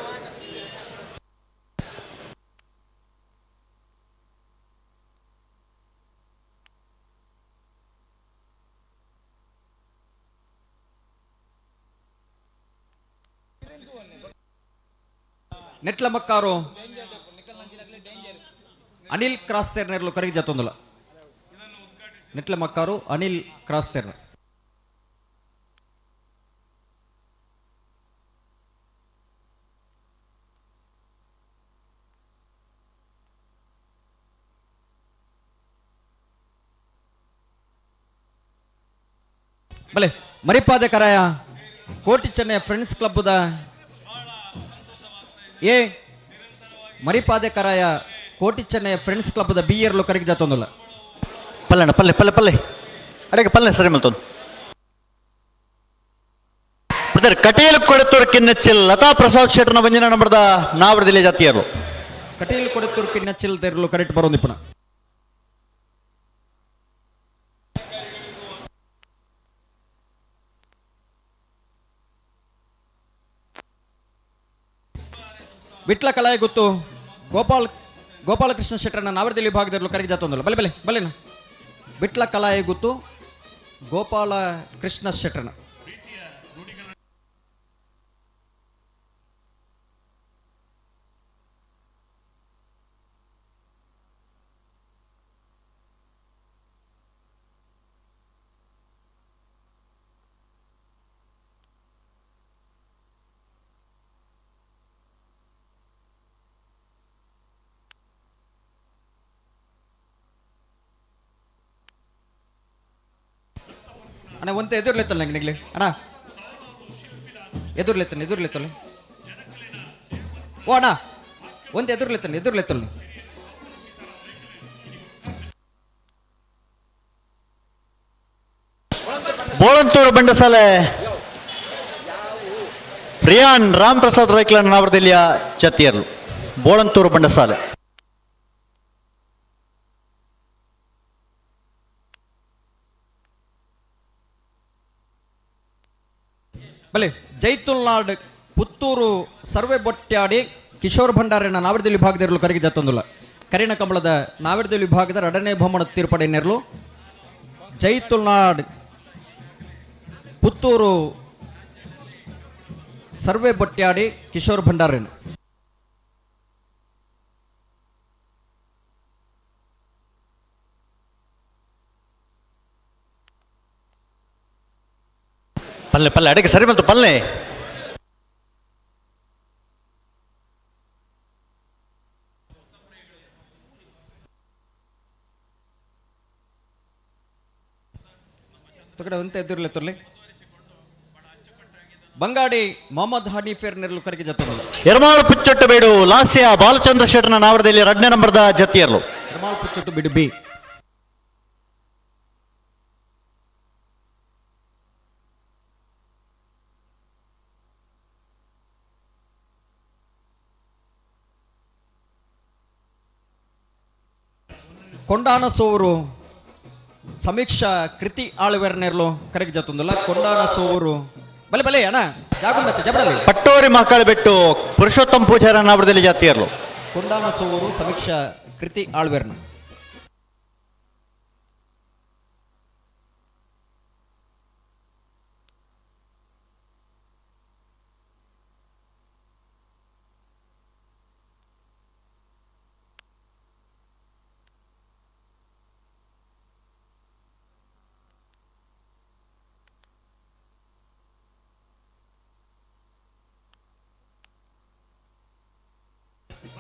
ನೆಟ್ಲ ಮಕ್ಕಾರು ಅನಿಲ್ ಕ್ರಾಸ್ ಸೇರ್ನೆರ್ಲು ಕರೆಗೆ ಜಾತೊಂದುಲ್ಲ ನೆಟ್ಲ ಮಕ್ಕಾರು ಅನಿಲ್ ಕ್ರಾಸ್ ಸೇರ್ನ ಬಲೆ ಮರಿಪಾದೆ ಕರಾಯ ಕೋಟಿ ಚೆನ್ನೈ ಫ್ರೆಂಡ್ಸ್ ಕ್ಲಬ್ದ ಏ ಮರಿಪಾದೆ ಕರಾಯ ಕೋಟಿ ಚೆನ್ನೈ ಫ್ರೆಂಡ್ಸ್ ಕ್ಲಬ್ದ ಬಿ ಇಯರ್ಲು ಕರೆಗೆ ಜಾತೊಂದುಲ್ಲ ಪಲ್ಲೆ ಪಲ್ಲೆ ಪಲ್ಲೆ ಪಲ್ಲೆ ಅಡಗೆ ಪಲ್ಲೆ ಸರಿ ಮಲ್ತೊಂದು ಬ್ರದರ್ ಕಟೀಲ್ ಕೊಡತೂರು ಕಿನ್ನಚ್ಚಿಲ್ ಲತಾ ಪ್ರಸಾದ್ ಶೆಟ್ಟರ್ನ ಬಂಜಿನ ನಂಬರ್ದ ನಾವಡದಲ್ಲಿ ಜಾತಿಯರ್ಲು ಕಟೀಲ್ ಕೊಡತೂರು ಕಿನ್ನಚ್ಚಿಲ್ ತೆರಲು ಕರೆಕ್ಟ್ ಬರೋದಿಪ್ಪನ ವಿಟ್ಲ ಕಲಾಯ ಗೊತ್ತು ಗೋಪಾಲಕೃಷ್ಣ ಶೆಟ್ಟರನ್ನ ನಾವಡದಲ್ಲಿ ವಿಭಾಗದಲ್ಲೂ ಕರೆಗೆ ಜಾತೊಂದಲ್ಲ ಬಲೆ ಬಲೆ ಬಲೆನ ವಿಟ್ಲ ಕಲಾಯ ಗೊತ್ತು ಗೋಪಾಲ ಕೃಷ್ಣ ಶೆಟ್ಟರನ ಅಣ್ಣ ಒಂತ ಎದುರ್ಲೆತ್ತಲ್ಲ ನಂಗೆ ನಿಗ್ಲಿ ಅಣ್ಣ ಎದುರ್ಲೆತ್ತಲ್ಲ ಓ ಅಣ್ಣ ಒಂತ ಎದುರ್ಲೆತ್ತಲ್ಲ ಬೋಳಂತೂರು ಬಂಡಸಾಲೆ ರಿಯಾನ್ ರಾಮ್ ಪ್ರಸಾದ್ ರೈಕ್ಲನ್ ನಾವಡದಲ್ಲಿಯ ಜತಿಯರ್ಲು ಬೋಳಂತೂರು ಬಂಡಸಾಲೆ ಬಲೆ ಜೈತುಲ್ ನಾಡ್ ಪುತ್ತೂರು ಸರ್ವೆ ಬೊಟ್ಟ್ಯಾಡಿ ಕಿಶೋರ್ ಭಂಡಾರನ ನಾವಿಡದಲ್ಲಿ ವಿಭಾಗದಲ್ಲಿರಲು ಕರೆಗೆ ಜತ್ತೊಂದುಲ್ಲ ಕರಿಣ ಕಂಬಳದ ನಾವಿಡದಲ್ಲಿ ವಿಭಾಗದ ಎರಡನೇ ಬಹುಮಾನ ತೀರ್ಪಡೆಯನ್ನಿರಲು ಜೈತುಲ್ನಾಡ್ ಪುತ್ತೂರು ಸರ್ವೆ ಬೊಟ್ಟ್ಯಾಡಿ ಕಿಶೋರ್ ಭಂಡಾರನ್ ಪಲ್ಲೆ ಪಲ್ಲೆ ಅಡಿಗೆ ಸರಿ ಬಂತು ಪಲ್ಲೆ ಕಡೆ ಒಂತೆ ಎದುರ್ಲೆ ತೊರ್ಲಿ ಬಂಗಾಡಿ ಮೊಹಮ್ಮದ್ ಹನೀಫೇರ್ ನೆರಳು ಕರೆಗೆ ಜತ್ತೊಂದುಲ್ಲ ಎರ್ಮಾಳು ಪುಚ್ಚೊಟ್ಟು ಬೇಡು ಲಾಸ್ಯ ಬಾಲಚಂದ್ರ ಶೆಟ್ಟನ ನಾವರದಲ್ಲಿ 2ನೇ ನಂಬರ್ದ ಜತಿಯರ್ಲು ಎರ್ಮಾಳ್ ಪುಚ್ಚೊಟ್ಟು ಬಿಡು ಬಿ ಕೊಂಡಾನ ಸೋವರು ಸಮೀಕ್ಷಾ ಕೃತಿ ಆಳ್ವೆರ್ನೆರ್ಲು ಕರೆಗೆ ಜತ್ತೊಂದುಲ್ಲ ಕೊಂಡಾನ ಸೋವರು ಬಲೆ ಬಲೆ ಅಣ್ಣ ಜಾಗುಂಬತ್ತೆ ಜಬಡಲಿ ಪಟ್ಟೋರಿ ಮಕ್ಕಳು ಬಿಟ್ಟು ಪುರುಷೋತ್ತಮ ಪೂಜಾರ ನಾವರದಲ್ಲಿ ಜತಿಯರ್ಲು ಕೊಂಡಾನ ಸೋವರು ಸಮೀಕ್ಷಾ ಕೃತಿ ಆಳ್ವೆರ್ನ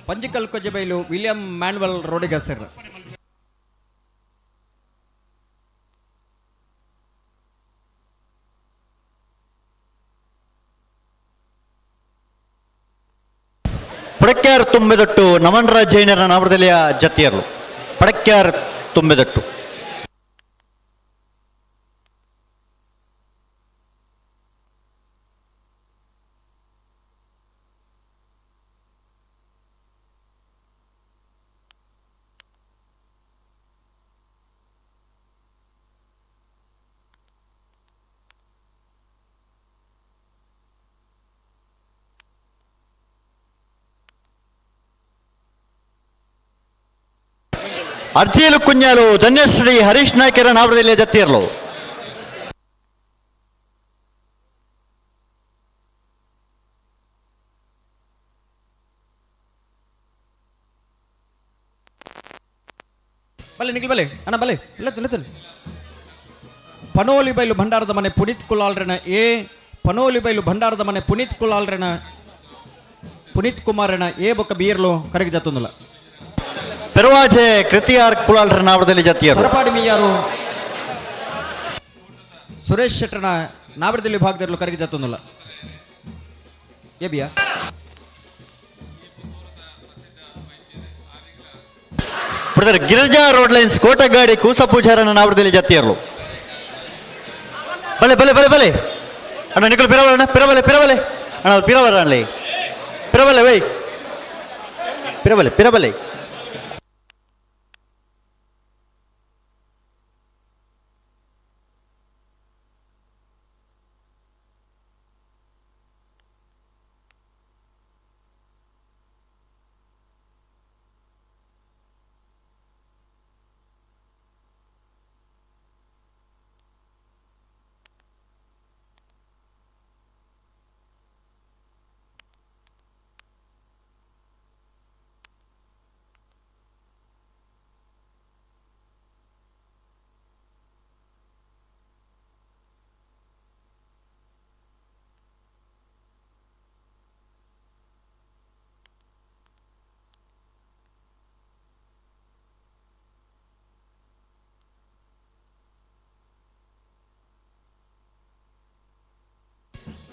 ಪಂಜಿಕಲ್ ಕೊಜ್ಜೆಬೈಲು ವಿಲಿಯಂ ಮ್ಯಾನ್ವೆಲ್ ರೋಡಿಗಸರ್ ಪಡಕ್ಯಾರ್ ತುಂಬೆದೊಟ್ಟು ನಮನರಾಜ್ ಜೈನರ ನಾವರದಲ್ಲಿ ಜತಿಯರ್ಲು ಪಡಕ್ಯಾರ್ ತುಂಬೆದೊಟ್ಟು ಅರ್ಜಿಲು ಕುഞ്ഞാಲು ಧನ್ಯಶ್ರೀ ಹರೀಶ್ ನಾಯ್ಕರ ನಾವರದಲ್ಲಿ ಜತಿಯರ್ಲು ಬಲೆ ನಿಖಿಲ್ ಬಲೆ ಅಣ್ಣ ಬಲೆ ಇಲ್ಲ ಪನೋಲಿ ಬೈಲು ಭಂಡಾರದ ಮನೆ ಪುನೀತ್ ಕುಲಾಲ್ರನ ಎ ಪನೋಲಿ ಬೈಲು ಭಂಡಾರದ ಮನೆ ಪುನೀತ್ ಕುಲಾಲ್ರನ ಪುನೀತ್ ಕುಮಾರನ ಎ ಬೊಕ್ಕ ಬೀರ್ಲು ಕರೆಗೆ ಜತ್ತೊಂದುಲ್ಲ ಪೆರುವಾಜೆ ಕೃತಿಯಾರ್ ಕುಲಾಲ್ರ ನಾವರದಲ್ಲಿ ಜತಿಯರು ಸರಪಾಡಿ ಮೀಯಾರು ಸುರೇಶ್ ಶೆಟ್ಟರ್ನ ನಾವರದಲ್ಲಿ ವಿಭಾಗದಲ್ಲೂ ಕರೆಗೆ ಜತ್ತೊಂದುಲ್ಲ ಏ ಬಿಯಾ ಬ್ರದರ್ ಗಿರಿಜಾ ರೋಡ್ ಲೈನ್ಸ್ ಕೋಟಗಾಡಿ ಕೂಸ ಪೂಜಾರನ ನಾವರದಲ್ಲಿ ಜತಿಯರ್ಲು ಬಲೆ ಬಲೆ ಬಲೆ ಬಲೆ ಅಣ್ಣ ನಿಖಲ್ ಪಿರವಲ ಪಿರವಲೆ ಪಿರವಲೆ ಅಣ್ಣ ಪಿರವರ ಅಣ್ಣಿ ಪಿರವಲೆ ವೈ ಪಿರವಲೆ ಪಿರವಲೆ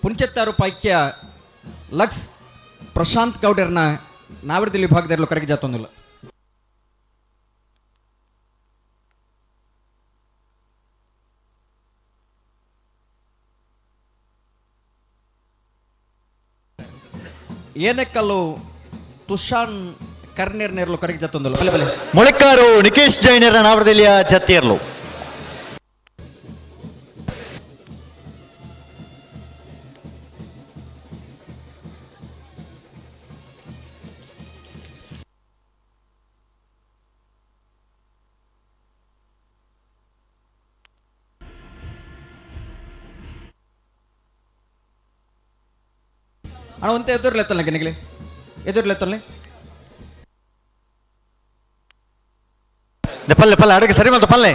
ಪುಂಚತ್ತಾರು ಪೈಕ್ಯ ಲಕ್ಸ್ ಪ್ರಶಾಂತ್ ಗೌಡರ್ನ ನಾವರದಲ್ಲಿ ವಿಭಾಗದಲ್ಲೂ ಕರೆಗೆ ಜತ್ತೊಂದುಲ್ಲ ಏನಕ್ಕಲ್ಲು ತುಷಾನ್ ಕರ್ನೇರ್ ನೇರ್ಲು ಕರೆಗೆ ಜತ್ತೊಂದುಲ್ಲ ಬಲೆ ಬಲೆ ಮೊಳಕಾರು ನಿಕೇಶ್ ಜೈನರ ನಾವರದಲ್ಲಿ ಜತಿಯರ್ಲು ಅಣ್ಣ ಒಂತೆ ಎದುರ್ಲೆತ್ತಲ್ಲ ನಿಗಲಿ ಎದುರ್ಲೆತ್ತಲ್ಲ ಪಲ್ಲೆ ಪಲ್ಲೆ ಅಡಗೆ ಸರಿ ಮತ್ತು ಪಲ್ಲೆ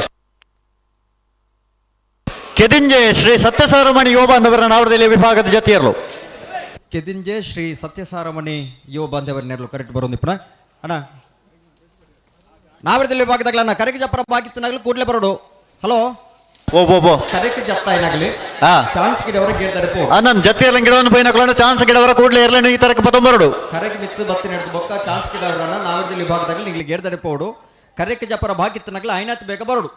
ಕೆದಿಂಜೆ ಶ್ರೀ ಸತ್ಯಸಾರಮಣಿ ಯುವ ಬಾಂಧವರ ನಾವಡದಲ್ಲಿ ವಿಭಾಗದ ಜೊತೆಯರು ಕೆದಿಂಜೆ ಶ್ರೀ ಸತ್ಯಸಾರಮಣಿ ಯುವ ಬಾಂಧವರ ನೆರಳು ಕರೆಕ್ಟ್ ಬರೋದಿಪ್ಪಣ ಅಣ್ಣ ನಾವಡದಲ್ಲಿ ವಿಭಾಗದಾಗಲ ಅಣ್ಣ ಕರೆಗೆ ಜಪ್ಪರ ಬಾಕಿತ್ತನಾಗಲಿ ಕೂಡಲೇ ಬರೋಡು ಹಲೋ ಓ ಬೋ ಬೋ ಕರೆಗೆ ಜತ್ತ ಏನಾಗಲಿ ಹಾ ಚಾನ್ಸ್ ಗಿಡವರಿಗೆ ಹೇಳ್ತಾರೆ ಪೋ ನನ್ನ ಜೊತೆಯಲ್ಲ ಗಿಡವನ್ನು ಬೈನಕ್ಲಣ್ಣ ಚಾನ್ಸ್ ಗಿಡವರ ಕೂಡಲೇ ಇರಲಿ ಈ ತರಕ್ಕೆ ಪತ್ತೊಂಬರಡು ಕರೆಗೆ ಬಿತ್ತು ಬತ್ತಿ ನಡೆದು ಬೊಕ್ಕ ಚಾನ್ಸ್ ಗಿಡವರನ್ನ ನಾವಡದಲ್ಲಿ ವಿಭಾಗದಾಗಲಿ ನಿಗ್ಲಿ ಗೇರ್ದಡೆ ಪೋಡು ಕರೆಗೆ ಜಪ್ಪರ ಬಾಕಿತ್ತನಾಗಲಿ ಐನಾತ್ ಬೇಗ ಬರೋಡು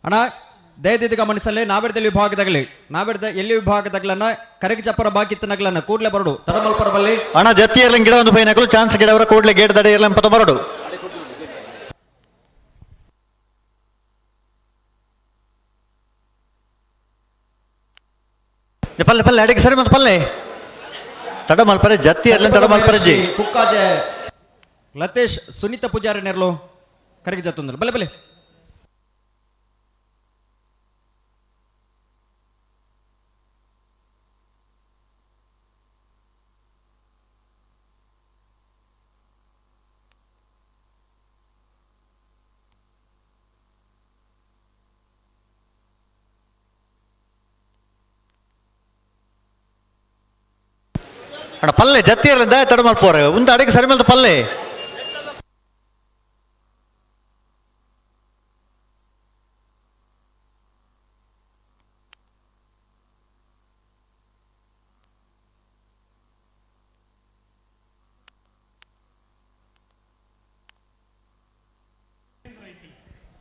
ಅಣ್ಣ ದಯದಿದ್ದು ಗಮನಿಸಲೇ ನಾವೆಡ್ದಲ್ಲಿ ವಿಭಾಗದಾಗಲಿ ನಾವೆಡ್ದ ಎಲ್ಲಿ ವಿಭಾಗದಾಗಲನ್ನ ಕರೆಗೆ ಚಪ್ಪರ ಬಾಕಿತ್ತನಗ್ಲನ್ನ ಕೂಡಲೇ ಬರಡು ತಡಮಲ್ಪರ ಬಲ್ಲಿ ಅಣ್ಣ ಜತ್ತಿ ಇರಲಿ ಗಿಡ ಒಂದು ಬೈನಕಲು ಚಾನ್ಸ್ ಗಿಡವರ ಕೂಡಲೇ ಗೇಟ್ ದಡೆ ಇರಲಿ ಪತ್ತ ಬರಡು ಪಲ್ಲೆ ಪಲ್ಲೆ ಅಡಿಗೆ ಸರಿ ಮತ್ತು ಪಲ್ಲೆ ತಡಮಲ್ಪರೆ ಜತ್ತಿ ಇರಲಿ ತಡಮಲ್ಪರಜ್ಜಿ ಕುಕ್ಕಾಜೆ ಲತೇಶ್ ಸುನೀತ ಪೂಜಾರಿ ನೆರಳು ಕರೆಗೆ ಜತ್ತೊಂದ್ರು ಬಲೆ ಬಲೆ ಅಣ್ಣ ಪಲ್ಲೆ ಜತ್ತಿ ಇರಲಿಂದ ತಡ ಮಾಡ್ಕೋರೆ ಒಂದು ಅಡಿಗೆ ಸರಿ ಮೇಲೆ ಪಲ್ಲೆ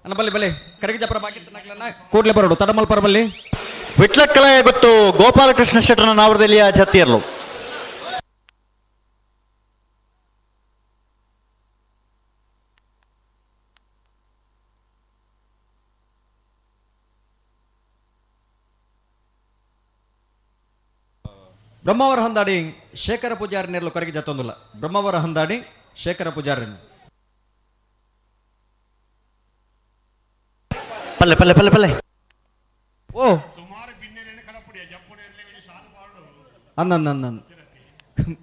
ಅಣ್ಣ ಬಲ್ಲಿ ಬಲೆ ಕರೆಗೆ ಚಪ್ಪರ ಬಾಕಿತ್ತನಗ್ಲನ್ನ ಕೂಡಲೇ ಬರೋಡು ತಡಮಲ್ಪರ ಬಲ್ಲಿ ವಿಟ್ಲಕ್ಕಲ ಗೊತ್ತು ಗೋಪಾಲಕೃಷ್ಣ ಶೆಟ್ಟರನ ನಾವರದಲ್ಲಿ ಆ ಜತ್ತಿ ಇರಲು ಬ್ರಹ್ಮಾವರ ಹಂದಾಡಿ ಶೇಖರ ಪೂಜಾರಿ ನೆರಳು ಕರೆಗೆ ಜತ್ತೊಂದಿಲ್ಲ ಬ್ರಹ್ಮಾವರ ಹಂದಾಡಿ ಶೇಖರ ಪೂಜಾರಿ ಪಲ್ಲೆ ಪಲ್ಲೆ ಪಲ್ಲೆ ಪಲ್ಲೆ ಓ ಅಂದಂದ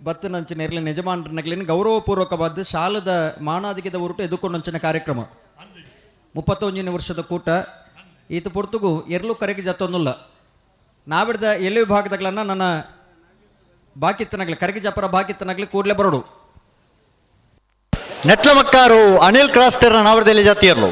ಬತ್ತನಂಚಿನ ಇರಲಿ ಯಜಮಾನರನಗ್ಲಿನ ಗೌರವಪೂರ್ವಕವಾದ ಶಾಲದ ಮಾನಾದಿಗೆದ ಹೊರಟು ಎದುಕೊಂಡಂಚಿನ ಕಾರ್ಯಕ್ರಮ 31 ವರ್ಷದ ಕೂಟ ಈತ ಪೊರ್ತುಗು ಎರಲು ಕರೆಗೆ ಜತ್ತೊಂದಿಲ್ಲ ನಾವಿಡ್ದ ಎಲ್ಲಿ ವಿಭಾಗದಾಗ್ಲನ್ನ ನನ್ನ ಬಾಕಿತ್ತನಾಗ್ಲಿ ಕರೆಗೆ ಜಪ್ಪರ ಬಾಕಿತ್ತನಾಗ್ಲಿ ಕೂಡಲೇ ಬರೋಡು ನೆಟ್ಲ ಮಕ್ಕಾರು ಅನಿಲ್ ಕ್ರಾಸ್ಟರ್ ನಾವರದಲ್ಲಿ ಜಾತಿ ಇರಲು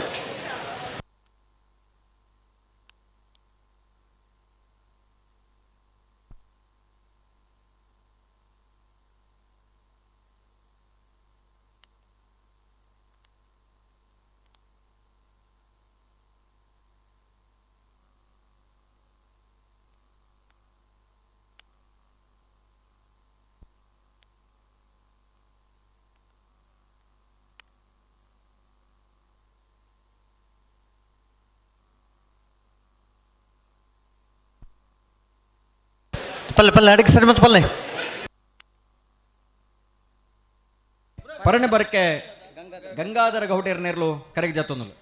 ಪಲ್ಲೆ ಪಲ್ಲೆ ಅಡಿಗೆ ಸರಿ ಮತ್ತು ಪಲ್ಲೆ ಪರಣೆ ಬರಕ್ಕೆ ಗಂಗಾಧರ ಗೌಡೇರ್ ನೆರಳು ಕರೆಗೆ ಜತ್ತೊಂದಿಲ್ಲ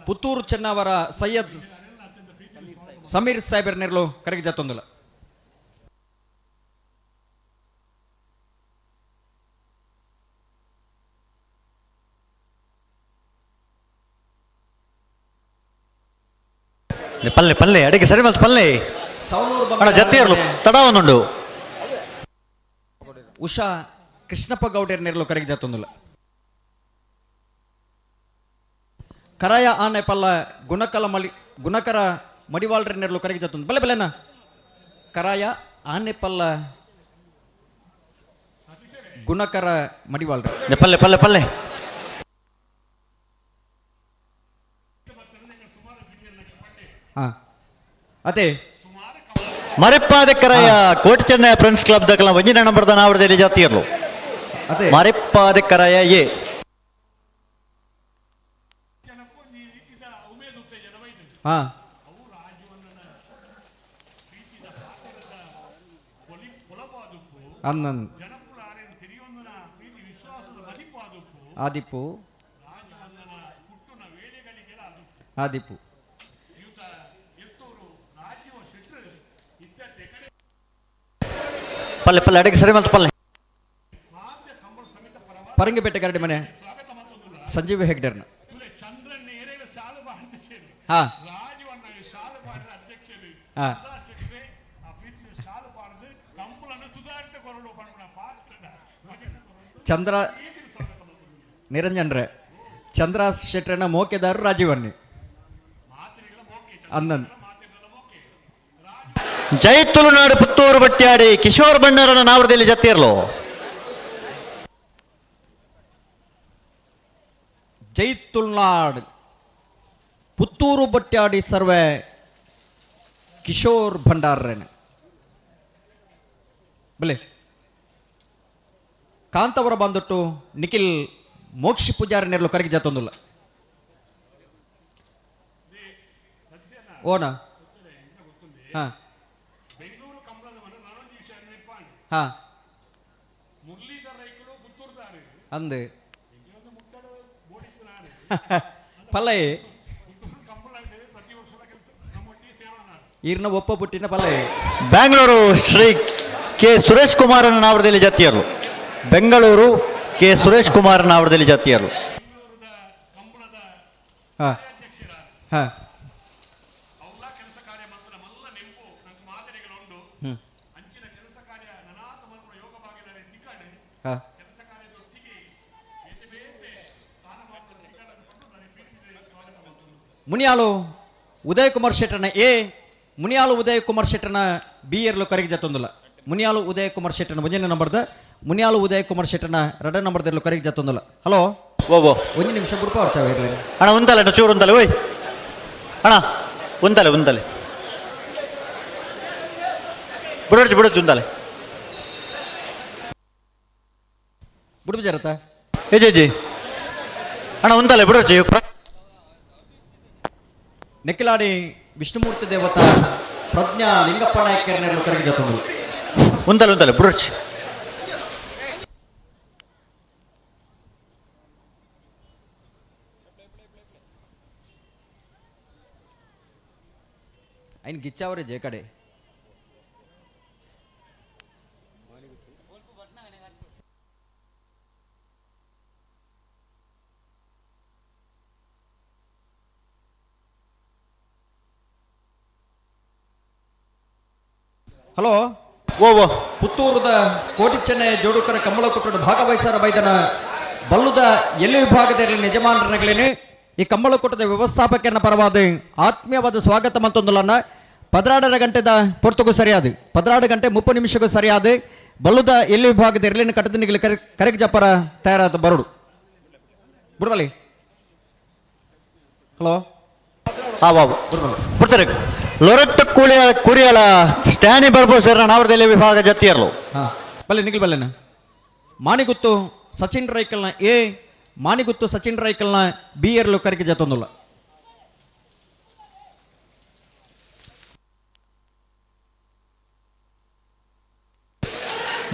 ಪುತ್ತೂರು ಚೆನ್ನವರ ಸೈಯದ್ ಸಮೀರ್ ಸಾಹೇಬರ್ ನೆರಳು ಕರೆಗೆ ಜತ್ತೊಂದಿಲ್ಲ ಪಲ್ಲೆ ಪಲ್ಲೆ ಅಡಿಗೆ ಸರಿ ಮತ್ತು ಪಲ್ಲೆ ಅಣ್ಣ ಜತ್ತಿ ಇರಲು ತಡ ಒಂದುಂಡು ಉಷಾ ಕೃಷ್ಣಪ್ಪ ಗೌಡೇರ್ ನೆರಳು ಕರೆಗೆ ಜತ್ತೊಂದಿಲ್ಲ ಕರಾಯ ಆನೆ ಪಲ್ಲ ಗುಣಕರ ಮಡಿವಾಳ್ರ ನೆರಳು ಕರೆಗೆ ಜತ್ತೊಂದು ಬಲೆ ಬಲೆನ ಕರಾಯ ಆನೆ ಪಲ್ಲ ಗುಣಕರ ಮಡಿವಾಳ್ರ ಪಲ್ಲೆ ಪಲ್ಲೆ ಪಲ್ಲೆ ಹಾ ಅದೇ ಮರಿಪ್ಪಾದೆಕ್ಕರಯ್ಯ ಕೋಟಿ ಚೆನ್ನೈ ಫ್ರೆಂಡ್ಸ್ ಕ್ಲಬ್ ದಕ್ಕಲ ವಂಜಿನ ನಂಬರ್ದ ನಾವರದಲ್ಲಿ ಜಾತಿ ಇರಲು ಅದೇ ಮರಿಪ್ಪಾದೆಕ್ಕರಯ್ಯ ಎ ಹಾಂ ಅನ್ನನ್ ಆದಿಪ್ಪು ಆದಿಪ್ಪು ಪಲ್ಲೆ ಪಲ್ಲೆ ಅಡಿಗೆ ಸರಿ ಮತ್ತು ಪಲ್ಲೆ ಪರಂಗಿಪೇಟೆ ಗರಡಿ ಮನೆ ಸಂಜೀವ್ ಹೆಗ್ಡರ್ನ ಹಾಂ ಹಾಂ ಚಂದ್ರ ನಿರಂಜನ್ರೆ ಚಂದ್ರ ಶೆಟ್ಟರನ್ನ ಮೋಕೆದಾರರು ರಾಜೀವನ್ನಿ ಅನ್ನನ್ ಜೈ ತುಳುನಾಡು ಪುತ್ತೂರು ಬಟ್ಟ್ಯಾಡಿ ಕಿಶೋರ್ ಬಣ್ಣರನ ನಾವರದಲ್ಲಿ ಜತ್ತಿರ್ಲು ಜೈ ತುಳ್ನಾಡ್ ಪುತ್ತೂರು ಬಟ್ಟ್ಯಾಡಿ ಸರ್ವೆ ಕಿಶೋರ್ ಭಂಡಾರ್ರೇನ ಬಲೆ ಕಾಂತವರ ಬಂದೊಟ್ಟು ನಿಖಿಲ್ ಮೋಕ್ಷಿ ಪೂಜಾರಿ ನೆರಲು ಕರೆಗೆ ಜಾತೊಂದಿಲ್ಲ ಓನಾ ಹಾಂ ಹಾಂ ಅಂದು ಪಲ್ಲೈ ಈರ್ನ ಒಪ್ಪ ಬುಟ್ಟಿನ ಪಲ್ಲೈ ಬೆಂಗಳೂರು ಶ್ರೀ ಕೆ ಸುರೇಶ್ ಕುಮಾರನ ನಾವರದಲ್ಲಿ ಜತ್ತಿಯರು ಬೆಂಗಳೂರು ಕೆ ಸುರೇಶ್ ಕುಮಾರನ ನಾವರದಲ್ಲಿ ಜತ್ತಿಯರು ಹಾಂ ಹಾಂ ಹಾಂ ಮುನಿಯಾಲು ಉದಯ್ ಕುಮಾರ್ ಶೆಟ್ಟರ್ನ ಎ ಮುನಿಯಾಲು ಉದಯ್ ಕುಮಾರ್ ಶೆಟ್ಟರ್ನ ಬಿ ಇರ್ಲು ಕರೆಗೆ ಜತ್ತೊಂದಿಲ್ಲ ಮುನಿಯಾಲು ಉದಯ್ ಕುಮಾರ್ ಶೆಟ್ಟರ್ನ ಮುಂಜಾನೆ ನಂಬರ್ದ ಮುನಿಯಾಲು ಉದಯ್ ಕುಮಾರ್ ಶೆಟ್ಟರ್ನ ಎರಡ ನಂಬರ್ದ ಇರ್ಲು ಕರೆಗೆ ಜತ್ತೊಂದಿಲ್ಲ ಹಲೋ ಓ ಒಂದು ನಿಮಿಷ ಬಿಡ್ಪ ಅವ್ರ ಚಾವ ಇರಲಿ ಅಣ್ಣ ಉಂತಲೆ ಚೂರು ಉಂತಲೆ ಓಯ್ ಅಣ್ಣ ಉಂತಲೆ ಉಂತಲೆ ಬಿಡೋದು ಬಿಡೋದು ಉಂತಲೆ ಬಿಡ್ಬ ಜರತ ಏಜಿ ಅಣ್ಣ ಉಂತಲೆ ಬಿಡೋಚಿ ನೆಕ್ಕಿಲಾಡಿ ವಿಷ್ಣುಮೂರ್ತಿ ದೇವತಾ ಪ್ರಜ್ಞಾ ಲಿಂಗಪ್ಪ ನಾಯಕರನ್ನೆರಲು ಕರೆಗೆ ಜತ್ತೊಂದಿಲ್ಲ ಉಂತಲೆ ಉಂತಲೆ ಬಿಡೋಚಿ ఆయన గిచ్చావరే జే కడే ಹಲೋ ಓ ಪುತ್ತೂರದ ಕೋಟಿ ಚೆನ್ನೈ ಜೋಡುಕರ ಕಂಬಳ ಕೊಟ್ಟಡ ಭಾಗವಹಿಸರ ಬೈದನ ಬಲ್ಲುದ ಎಲ್ಲಿ ವಿಭಾಗದಲ್ಲಿ ಯಜಮಾನರಗಳೇನೆ ಈ ಕಂಬಳ ಕೊಟ್ಟದ ವ್ಯವಸ್ಥಾಪಕನ ಪರವಾದ ಆತ್ಮೀಯವಾದ ಸ್ವಾಗತ ಮಂತೊಂದುಲನ್ನ 12 ಗಂಟೆದ ಪೊರ್ತುಗೂ ಸರಿಯಾದ 12 ಗಂಟೆ 30 ನಿಮಿಷಕ್ಕೂ ಸರಿಯಾದ ಬಲ್ಲುದ ಎಲ್ಲಿ ವಿಭಾಗದ ಇರಲಿನ ಕಟ್ಟದನಿಗೆ ಕರೆಗೆ ಜಪ್ಪರ ತಯಾರಾದ ಬರಡು ಬಿಡಲಿ ಹಲೋ ಹಾ ಬಾಬು ಬಿಡ್ತಾರೆ ಲೊರಟ್ಟ ಕುರಿಯಲ ಸ್ಟ್ಯಾನಿ ಬರ್ಬೋಸರ್ ನಾವರದಲ್ಲಿ ವಿಭಾಗ ಜತ್ತಿಯರ್ಲು ಹಾಂ ಬಲ್ಲೆ ನಿಖಿಲ್ ಬಲ್ಲೆನ ಮಾಣಿಗುತ್ತು ಸಚಿನ್ ರೈಕಲ್ನ ಎ ಮಾಣಿಗುತ್ತು ಸಚಿನ್ ರೈಕಲ್ನ ಬಿ ಇರ್ಲು ಕರೆಗೆ ಜತ್ತೊಂದಿಲ್ಲ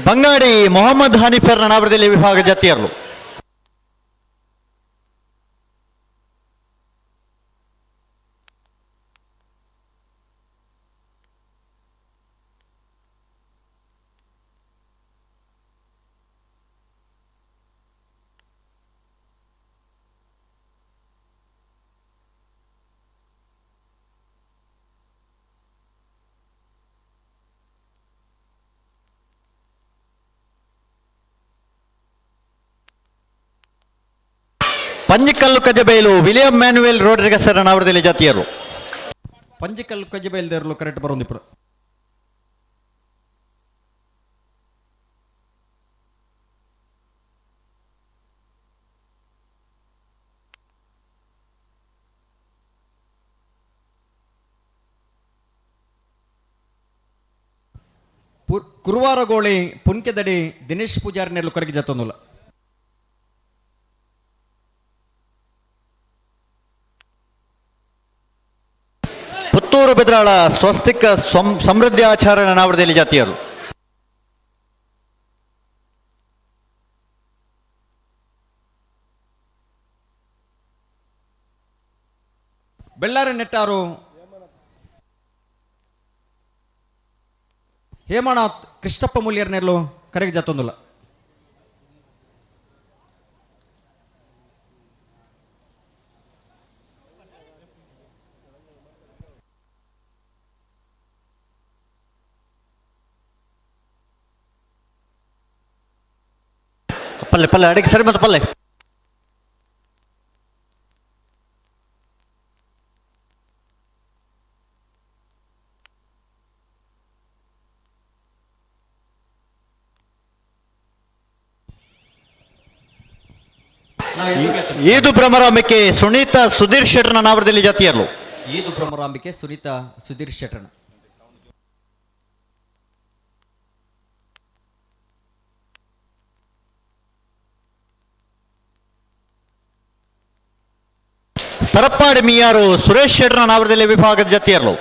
ಬಂಗಾಡಿ ಮೊಹಮ್ಮದ್ ಹನೀಫರ್ ನಾವರದಲ್ಲಿ ವಿಭಾಗ ಜತ್ತಿಯರ್ಲು ಪಂಜಿಕಲ್ಲು ಕಜಬೈಲು ವಿಲಿಯಂ ಮ್ಯಾನುವೆಲ್ ರೋಡ್ರಿಗಸ್ ನಾವರದಲ್ಲಿ ಜತ್ತಿಯರು ಪಂಜಿಕಲ್ ಕಜ್ಜಿ ಬಯಲ್ದೇರ್ಲು ಕರೆಕ್ಟ್ ಬರೋಂದಿಪ್ಪಡು ಕುರುವಾರಗೋಳಿ ಪುನ್ಕೆದಡಿ ದಿನೇಶ್ ಪೂಜಾರಿ ನೆರಲು ಕರೆಗೆ ಜತ್ತೊಂದಿಲ್ಲ ಪುತ್ತೂರು ಬೆದ್ರಾಳ ಸ್ವಸ್ತಿಕ ಸಮೃದ್ಧಿ ಆಚರಣೆ ನಾವಡದಲ್ಲಿ ಜಾತಿಯರು. ಬೆಳ್ಳಾರಿ ನೆಟ್ಟಾರು ಹೇಮನಾಥ್ ಕೃಷ್ಣಪ್ಪ ಮೂಲ್ಯರ್ನೆರ್ಲು ಕರೆಗೆ ಜಾತೊಂದುಲ್ಲ. ಪಲ್ಲೆ ಪಲ್ಲೆ ಅಡಿಗೆ ಸರಿ ಮತ್ತೆ ಪಲ್ಲೆ ಈದು ಭ್ರಮರಾಂಬಿಕೆ ಸುನೀತಾ ಸುಧೀರ್ ಶೆಟ್ಟರ್ನ ನಾವಡದಲ್ಲಿ ಜಾತಿಯರ್ಲು. ಈದು ಭ್ರಮರಾಂಬಿಕೆ ಸುನೀತಾ ಸುಧೀರ್ ಶೆಟ್ಟರ್ನ. ಸರಪ್ಪಾಡಿ ಮಿಯಾರು ಸುರೇಶ್ ಶೆಟ್ಟರ್ನ ನಾವಡದಲ್ಲಿ ವಿಭಾಗದ ಜಾತಿಯರ್ಲು.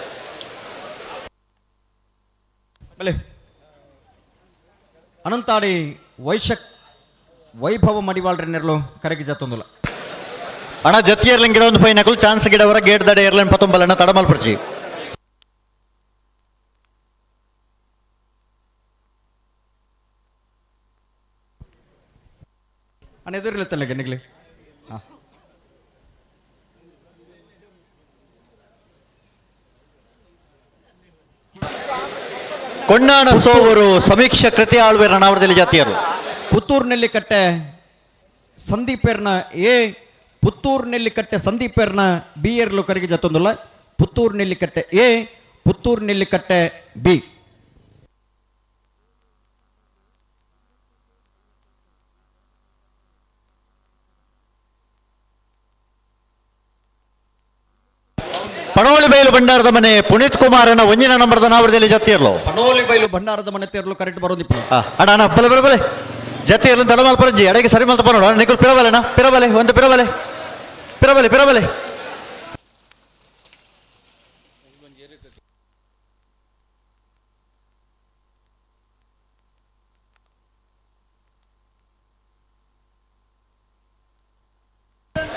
ಅನಂತಾಡಿ ವೈಭವ ಮಡಿವಾಳ್ರೆನ್ನೆರ್ಲು ಕರೆಗೆ ಜಾತೊಂದುಲ್ಲ. ಅಣ್ಣ ಜತಿಯರ್ಲಿಂಗ್ ಗಿಡ ಒಂದು ಪೈನಕಲು ಚಾನ್ಸ್ ಗಿಡವರ ಗೇಟ್ ದಡ ಏರ್ಲೈನ್ 19 ತಡಮಲ್ಪರ್ಚಿ. ಅಣ್ಣ ಎದುರಿಲ್ಲತ್ತಲ್ಲ ಗೆನ್ನಿಗ್ಲಿ. ಕೊಂಡಾಣ ಸೋವರು ಸಮೀಕ್ಷಾ ಕೃತಿ ಆಳ್ವೇರ ನಾವಡದಲ್ಲಿ ಜಾತಿಯರು. ಪುತ್ತೂರಿನಲ್ಲಿ ಕಟ್ಟೆ ಸಂದೀಪೇರ್ನ ಎ ಪುತ್ತೂರಿನಲ್ಲಿ ಕಟ್ಟೆ ಸಂದೀಪೇರ್ನ ಬಿ ಏರ್ಲು ಕರೆಗೆ ಜಾತೊಂದುಲ್ಲ. ಪುತ್ತೂರಿನಲ್ಲಿ ಕಟ್ಟೆ ಎ ಪುತ್ತೂರಿನಲ್ಲಿ ಕಟ್ಟೆ ಬಿ. ಪಣೋಳಿ ಬೈಲು ಭಂಡಾರದ ಮನೆ ಪುನೀತ್ ಕುಮಾರನ ಒಂಜಿನ ನಂಬರ್ದ ನಾವಡದಲ್ಲಿ ಜಾತಿಯರ್ಲು. ಪಣೋಲಿ ಬೈಲು ಭಂಡಾರದ ಮನೆ ತೇರ್ಲು ಕರೆಕ್ಟ್ ಬರೋದಿಪ್ಪ. ಅಣ್ಣ ಅಣ್ಣ ಬಲೆ ಬಲೆ ಬಲೆ ಜತಿಯರ್ಲು ತಡಮಲ್ಪರಂಜಿ ಅಡೆಗೆ ಸರಿ ಮಲ್ತ ಪನೋಡ ನಿಕಲ್ ಪಿರಬಲೆನಾ ಪಿರಬಲೆ ಒಂದು ಪಿರಬಲೆ ಪಿರಬಲೆ ಪಿರಬಲೆ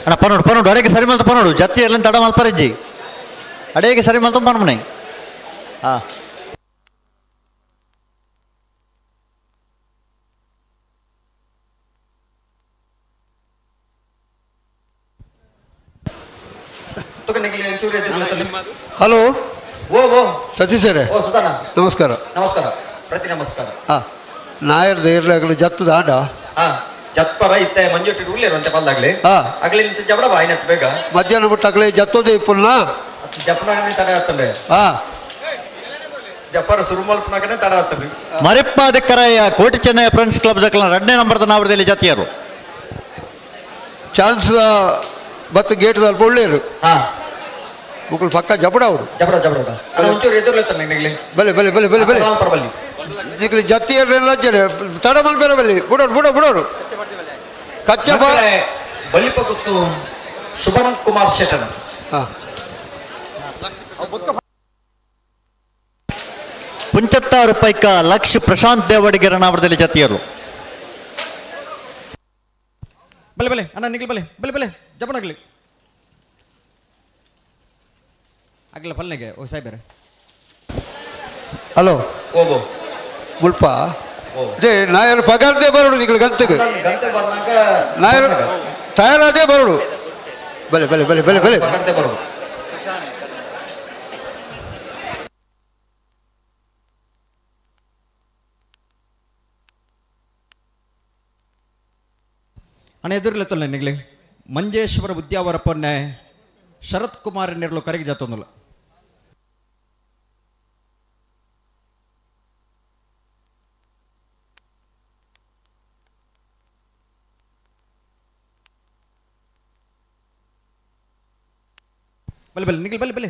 ಅಣ್ಣ ಪನೋಡು ಪನೋಡು ಅಡೆಗೆ ಸರಿ ಮಲ್ತ ಪನೋಡು ಜತಿಯರ್ಲು ತಡಮಲ್ಪರಂಜಿ ಅಡೆಗೆ ಸರಿ ಮಲ್ತ ಪನಮನೆ. ಹಾ ಹಲೋ ಓ ಓ ಸತೀಶರೇ ಓ ಸುಧಾನ ನಮಸ್ಕಾರ. ನಮಸ್ಕಾರ ಪ್ರತಿ ನಮಸ್ಕಾರ. ನಾಯರ್ದ ಇರ್ಲಾಗಲು ಜತ್ತದ ಆಟ ಜತ್ಪರ ಇತ್ತೆ ಮಂಜುಟ್ಟಿ ಉಳ್ಳೇರುವಂತೆ ಪಲ್ದಾಗ್ಲಿ ಆಗ್ಲಿ ಜಬಡ ಬಾಯಿನತ್ ಬೇಗ ಮಧ್ಯಾಹ್ನ ಬಿಟ್ಟಾಗಲೇ ಜತ್ತೋದೇ ಪುಲ್ನ ಜಪನಾಗನೆ ತಡ ಆಗ್ತದೆ. ಜಪ್ಪರ ಸುರುಮಲ್ಪನಾಗನೆ ತಡ ಆಗ್ತದೆ. ಮರಿಪ್ಪಾದಿಕ್ಕರಯ್ಯ ಕೋಟಿ ಚೆನ್ನೈ ಫ್ರೆಂಡ್ಸ್ ಕ್ಲಬ್ ದಕ್ಕಲ 2ನೇ ನಂಬರ್ದ ನಾವಡದಲ್ಲಿ ಜಾತಿಯರು. ಚಾನ್ಸ್ ಬತ್ತು ಗೇಟ್ ಸ್ವಲ್ಪ ಒಳ್ಳೆಯರು ಮುಕ್ಕಳು ಪಕ್ಕ ಜಪಡ ಅವರು ಜಬಡ ಜಬಡ ಒಂಚೂರು ಎದುರ್ಲೆತ್ತಾನೆ ನಿನಗೆ ಬಲೆ ಬಲೆ ಬಲೆ ಬಲೆ ಬಲೆ ಪರಬಲ್ಲಿ ನಿಕ್ಲಿ ಜತ್ತಿಯರೆಲ್ಲ ಜನ ತಡ ಮಲ್ಬೇರೆ ಬಲ್ಲಿ ಬಿಡೋರು ಬಿಡೋರು ಬಿಡೋರು ಕಚ್ಚಪ್ಪ ಬಲಿಪ ಗೊತ್ತು ಶುಭನ್ ಕುಮಾರ್ ಶೆಟ್ಟರ್. ₹75 ಲಕ್ಷ ಪ್ರಶಾಂತ್ ದೇವಡಿಗೆರ ನಾವಡದಲ್ಲಿ ಜಾತಿಯರು. ಬಲೆ ಬಲೆ ಅಣ್ಣ ನಿಗ್ಲಿ ಬಲೆ ಬಲೆ ಬಲೆ ಜಪನಾಗ್ಲಿ ಆಗ್ಲ ಫಲ್ನೆಗೆ ಓ ಸಾಯ್ಬೇರೆ. ಹಲೋ ಓಬೋ ಮುಲ್ಪ ಅದೇ ನಾಯರು ಪಗಾರದೇ ಬರೋಡು ನಿಗ್ಲಿ ಗಂತೆಗೆ ಗಂಟೆ ಬರ್ನಾಗ ನಾಯರು ತಯಾರಾದೇ ಬರೋಡು ಬಲೆ ಬಲೆ ಬಲೆ ಬಲೆ ಬಲೆ ಗಂಟೆ ಬರೋದು. ಅಣ್ಣ ಎದುರ್ಲೆತ್ತಲ್ಲ ನಿಗ್ಲಿ ಮಂಜೇಶ್ವರ ಉದ್ಯಾವರಪ್ಪನ್ನೇ ಶರತ್ ಕುಮಾರ್ ನೆರ್ಲು ಕರೆಗೆ ಜಾತೊಂದುಲ್ಲ. ಬಲೆ ಬಲೆ ನಿಗ್ಲಿ ಬಲೆ ಬಲೆ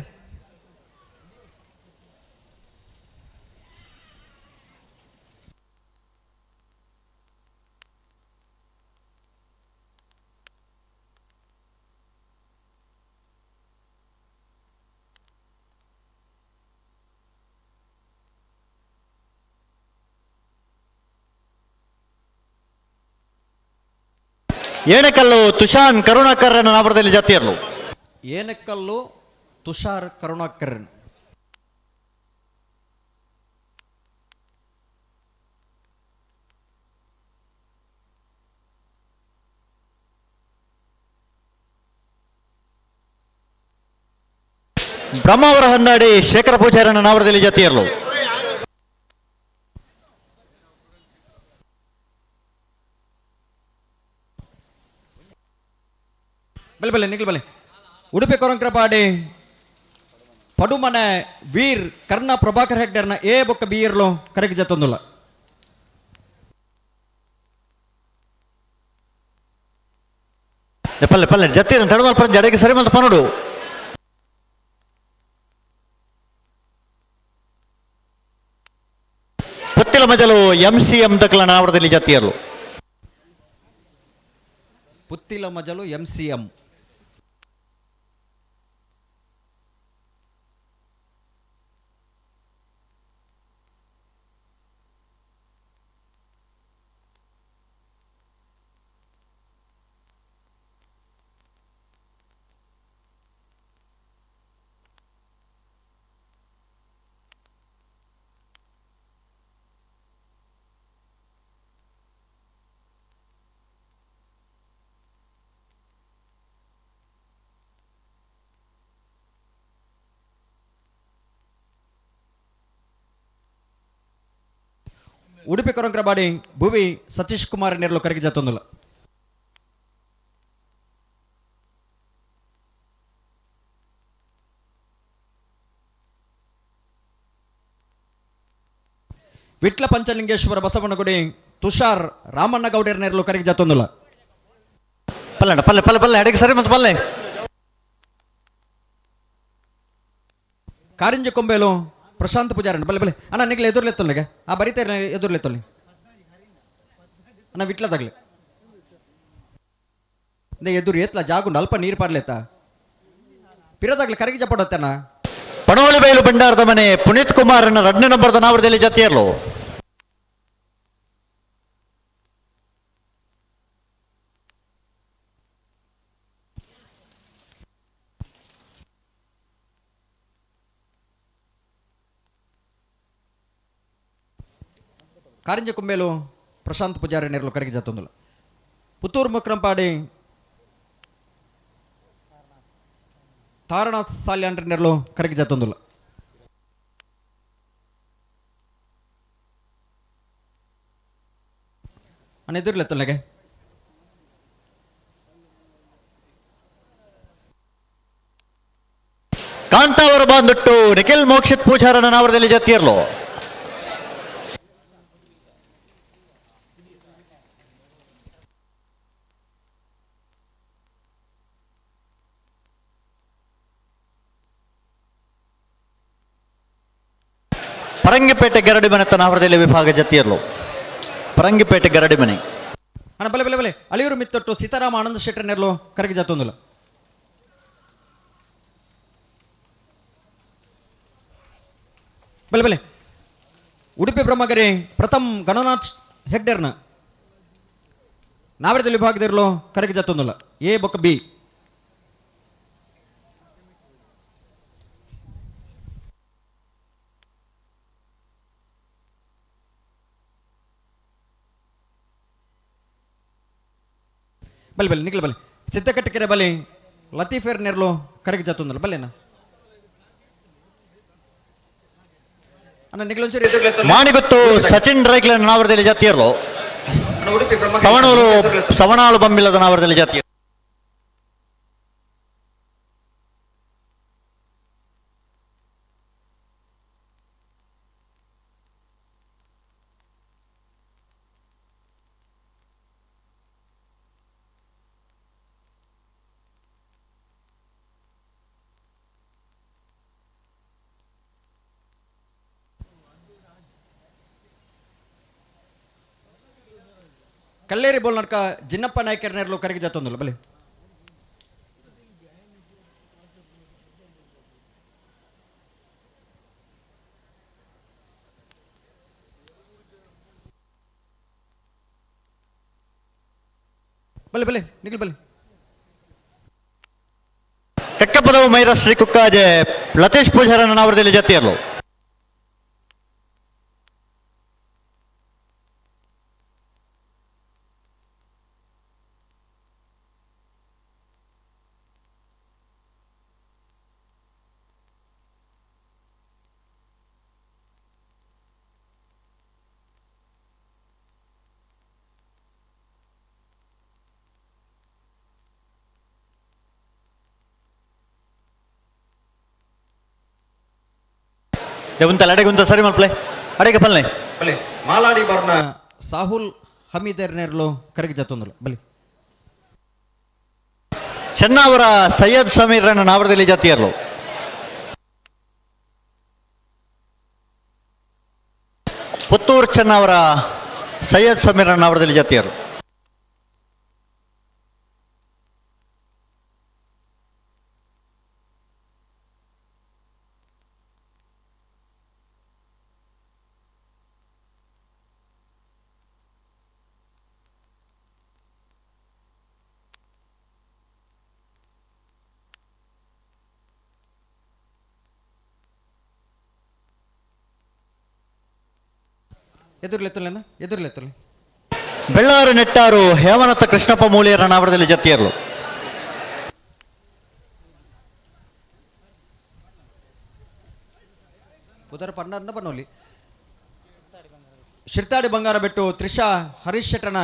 ಏಣಕಲ್ಲು ತುಷಾನ್ ಕರುಣಾಕರನ ನಾವರದಲ್ಲಿ ಜಾತಿಯರ್ಲು. ಏನಕಲ್ಲು ತುಷಾರ್ ಕರುಣಾಕರನ್. ಬ್ರಹ್ಮಾವರ ಹಂದಾಡಿ ಶೇಖರ ಪೂಜಾರನ ನಾವರದಲ್ಲಿ ಜಾತಿಯರ್ಲು. ಬಲೆ ಬಲೆ ನಿಖಿಲ್ ಬಲೆ ಉಡುಪಿ ಕೊರಂಕ್ರಪಾಡಿ ಪಡುಮನೆ ವೀರ್ ಕರ್ಣ ಪ್ರಭಾಕರ್ ಹೆಗ್ಡರ್ನ ಎ ಬೊಕ್ಕ ಬಿ ಇರ್ಲು ಕರೆಗೆ ಜತ್ತೊಂದುಲ್ಲ. ಪಲ್ಲೆ ಪಲ್ಲೆ ಜತ್ತೀರ ತಡಮಲ್ ಪರ ಜಡೆಗೆ ಸರಿ ಮಲ್ತ ಪನೋಡು. ಪುತ್ತಿಲ ಮಜಲು MCM ದಕ್ಲ ನಾವರದಲ್ಲಿ ಜಾತಿಯರ್ಲು. ಪುತ್ತಿಲ ಮಜಲು MCM. ಉಡುಪಿ ಕೊರಂಕ್ರಪಾಡಿ ಭುವಿ ಸತೀಶ್ ಕುಮಾರ್ ನೆರ್ಲು ಕರೆಗೆ ಜತ್ತೊಂದುಲ್ಲ. ವಿಟ್ಲ ಪಂಚಲಿಂಗೇಶ್ವರ ಬಸವನಗುಡಿ ತುಷಾರ್ ರಾಮಣ್ಣ ಗೌಡರ್ ನೆರ್ಲು ಕರೆಗೆ ಜತ್ತೊಂದುಲ್ಲ. ಪಲ್ಲೆ ಪಲ್ಲೆ ಪಲ್ಲೆ ಪಲ್ಲೆ ಅಡಿಗೆ ಸರಿ ಮತ್ತು ಪಲ್ಲೆ. ಕಾರಿಂಜ ಕೊಂಬೇಲು ಪ್ರಶಾಂತ್ ಪೂಜಾರನ್ ಬಲ್ಲೆ ಬಲ್ಲೆ ಅಣ್ಣ ನಿಗ್ಲೆ ಎದುರ್ಲೆತ್ತೊಲ್ಲಿಗೆ ಆ ಬರಿತಾ ಎದುರ್ಲೆತ್ತೊಲ್ಲಿ ಅಣ್ಣ ವಿಟ್ಲದಾಗ್ಲಿ ಎದುರು ಎತ್ಲ ಜಾಗುಂಡು ಅಲ್ಪ ನೀರು ಪಾಡ್ಲೆತ್ತ ಪಿರದಾಗ್ಲಿ ಕರಗಿ ಜಪಡತ್ತೆ ಅಣ್ಣ. ಪಣೋಳಿ ಬಯಲು ಭಂಡಾರದ ಮನೆ ಪುನೀತ್ ಕುಮಾರನ 2ನೇ ನಂಬರ್ದ ನಾವರದಲ್ಲಿ ಜಾತಿಯರ್ಲು. ಕಾರಿಂಜ ಕುಂಬೇಲು ಪ್ರಶಾಂತ್ ಪೂಜಾರಿ ನೆರ್ಲು ಕರೆಗೆ ಜತ್ತೊಂದುಲ್ಲ. ಪುತ್ತೂರು ಮುಕ್ರಂಪಾಡಿ ತಾರಣ ಸಾಲ್ಯಾಂಡ್ರ ನೆರ್ಲು ಕರೆಗೆ ಜತ್ತೊಂದುಲ್ಲ. ಅಣ್ಣ ಎದುರ್ಲೆತ್ತೊಲ್ಲೆಗೆ ಕಾಂತಾವರ ಬಾಂದುಟ್ಟು ನಿಖಿಲ್ ಮೋಕ್ಷಿತ್ ಪೂಜಾರನ ನಾವರದಲ್ಲಿ ಜಾತಿಯರ್ಲು. ಪರಂಗಿಪೇಟೆ ಗರಡಿ ಮನೆ ತನಾವರದಲ್ಲಿ ವಿಭಾಗ ಜತಿಯರ್ಲು. ಪರಂಗಿಪೇಟೆ ಗರಡಿ ಮನೆ ಅಣ್ಣ ಬಲೆ ಬಲೆ ಬಲೆ ಅಳಿಯೂರು ಮಿತ್ತೊಟ್ಟು ಸೀತಾರಾಮ ಆನಂದ ಶೆಟ್ಟರ್ ನೆರ್ಲು ಕರೆಗೆ ಜತ್ತೊಂದುಲ್ಲ. ಬಲೆ ಬಲೆ ಉಡುಪಿ ಬ್ರಹ್ಮಗಿರಿ ಪ್ರಥಮ್ ಗಣನಾಥ್ ಹೆಗ್ಡರ್ನ ನಾವರದಲ್ಲಿ ವಿಭಾಗದಿರ್ಲು ಕರೆಗೆ ಜತ್ತೊಂದುಲ್ಲ. ಎ ಬೊಕ್ಕ ಬಿ. ಬಲೆ ಬಲೆ ನಿಖಿಲ್ ಬಲೆ ಸಿದ್ದಕಟ್ಟಕೆರೆ ಬಲೆ ಲತೀಫೇರ್ ನೆರ್ಲು ಕರೆಗೆ ಜತ್ತೊಂದುಲ್ಲ. ಬಲ್ಲೆನ ಅಣ್ಣ ನಿಖಿಲ್ ಒಂಚೂರು ಎದುರ್ಲೆತ್ತೊಲ್ಲೆ. ಮಾಣಿಗುತ್ತು ಸಚಿನ್ ರೈಕ್ಲನ್ ನಾವರದಲ್ಲಿ ಜಾತಿಯರ್ಲು. ಸವಣಾಳು ಬಂಬಿಲ್ಲದ ನಾವರದಲ್ಲಿ ಜಾತಿಯರು. ಕಲ್ಲೇರಿ ಬೋಲ್ನಡ್ಕ ಜಿನ್ನಪ್ಪ ನಾಯ್ಕರ್ ನೆರ್ಲು ಕರೆಗೆ ಜತ್ತೊಂದುಲ್ಲ. ಬಲೆ ಬಲೆ ಬಲೆ ನಿಖಿಲ್ ಬಲೆ. ಕೆಕ್ಕಪ್ಪದವು ಮೈರ ಶ್ರೀ ಕುಕ್ಕಾಜೆ ಲತೇಶ್ ಪೂಜಾರನ ನಾವರದಲ್ಲಿ ಜತಿಯರ್ಲು ದೇವಂತಲ್ಲ ಅಡೆಗುಂತ ಸರಿ ಮಲ್ಪಲೆ ಅಡೆಗೆ ಪಲ್ಲೆ ಬಲೆ ಮಾಲಾಡಿ ಬರ್ನ ಸಾಹುಲ್ ಹಮೀದರ್ ನೆರ್ಲು ಕರಗಿ ಜತ್ತೊಂದಲು ಬಲೆ. ಚೆನ್ನವರ ಸೈಯದ್ ಸಮೀರನ ನಾವರದಲ್ಲಿ ಜತಿಯರ್ಲು ಪುತ್ತೂರು ಚೆನ್ನವರ ಸೈಯದ್ ಸಮೀರನ ನಾವರದಲ್ಲಿ ಜತಿಯರ್ಲು ಎದುರ್ಲೆತ್ತಲೇನ ಎದುರ್ಲೆತ್ತಲೆ. ಬೆಳ್ಳಾರು ನೆಟ್ಟಾರು ಹೇಮನತ್ತ ಕೃಷ್ಣಪ್ಪ ಮೂಲಿಯರ ನಾವರದಲ್ಲಿ ಜತಿಯರ್ಲು ಉದರ ಪಂಡನ್ನ ಬನ್ನೋಲಿ ಶಿರ್ತಾಡಿ ಬಂಗಾರ ಬೆಟ್ಟು ತ್ರಿಷಾ ಹರೀಶ್ ಶೆಟ್ಟನ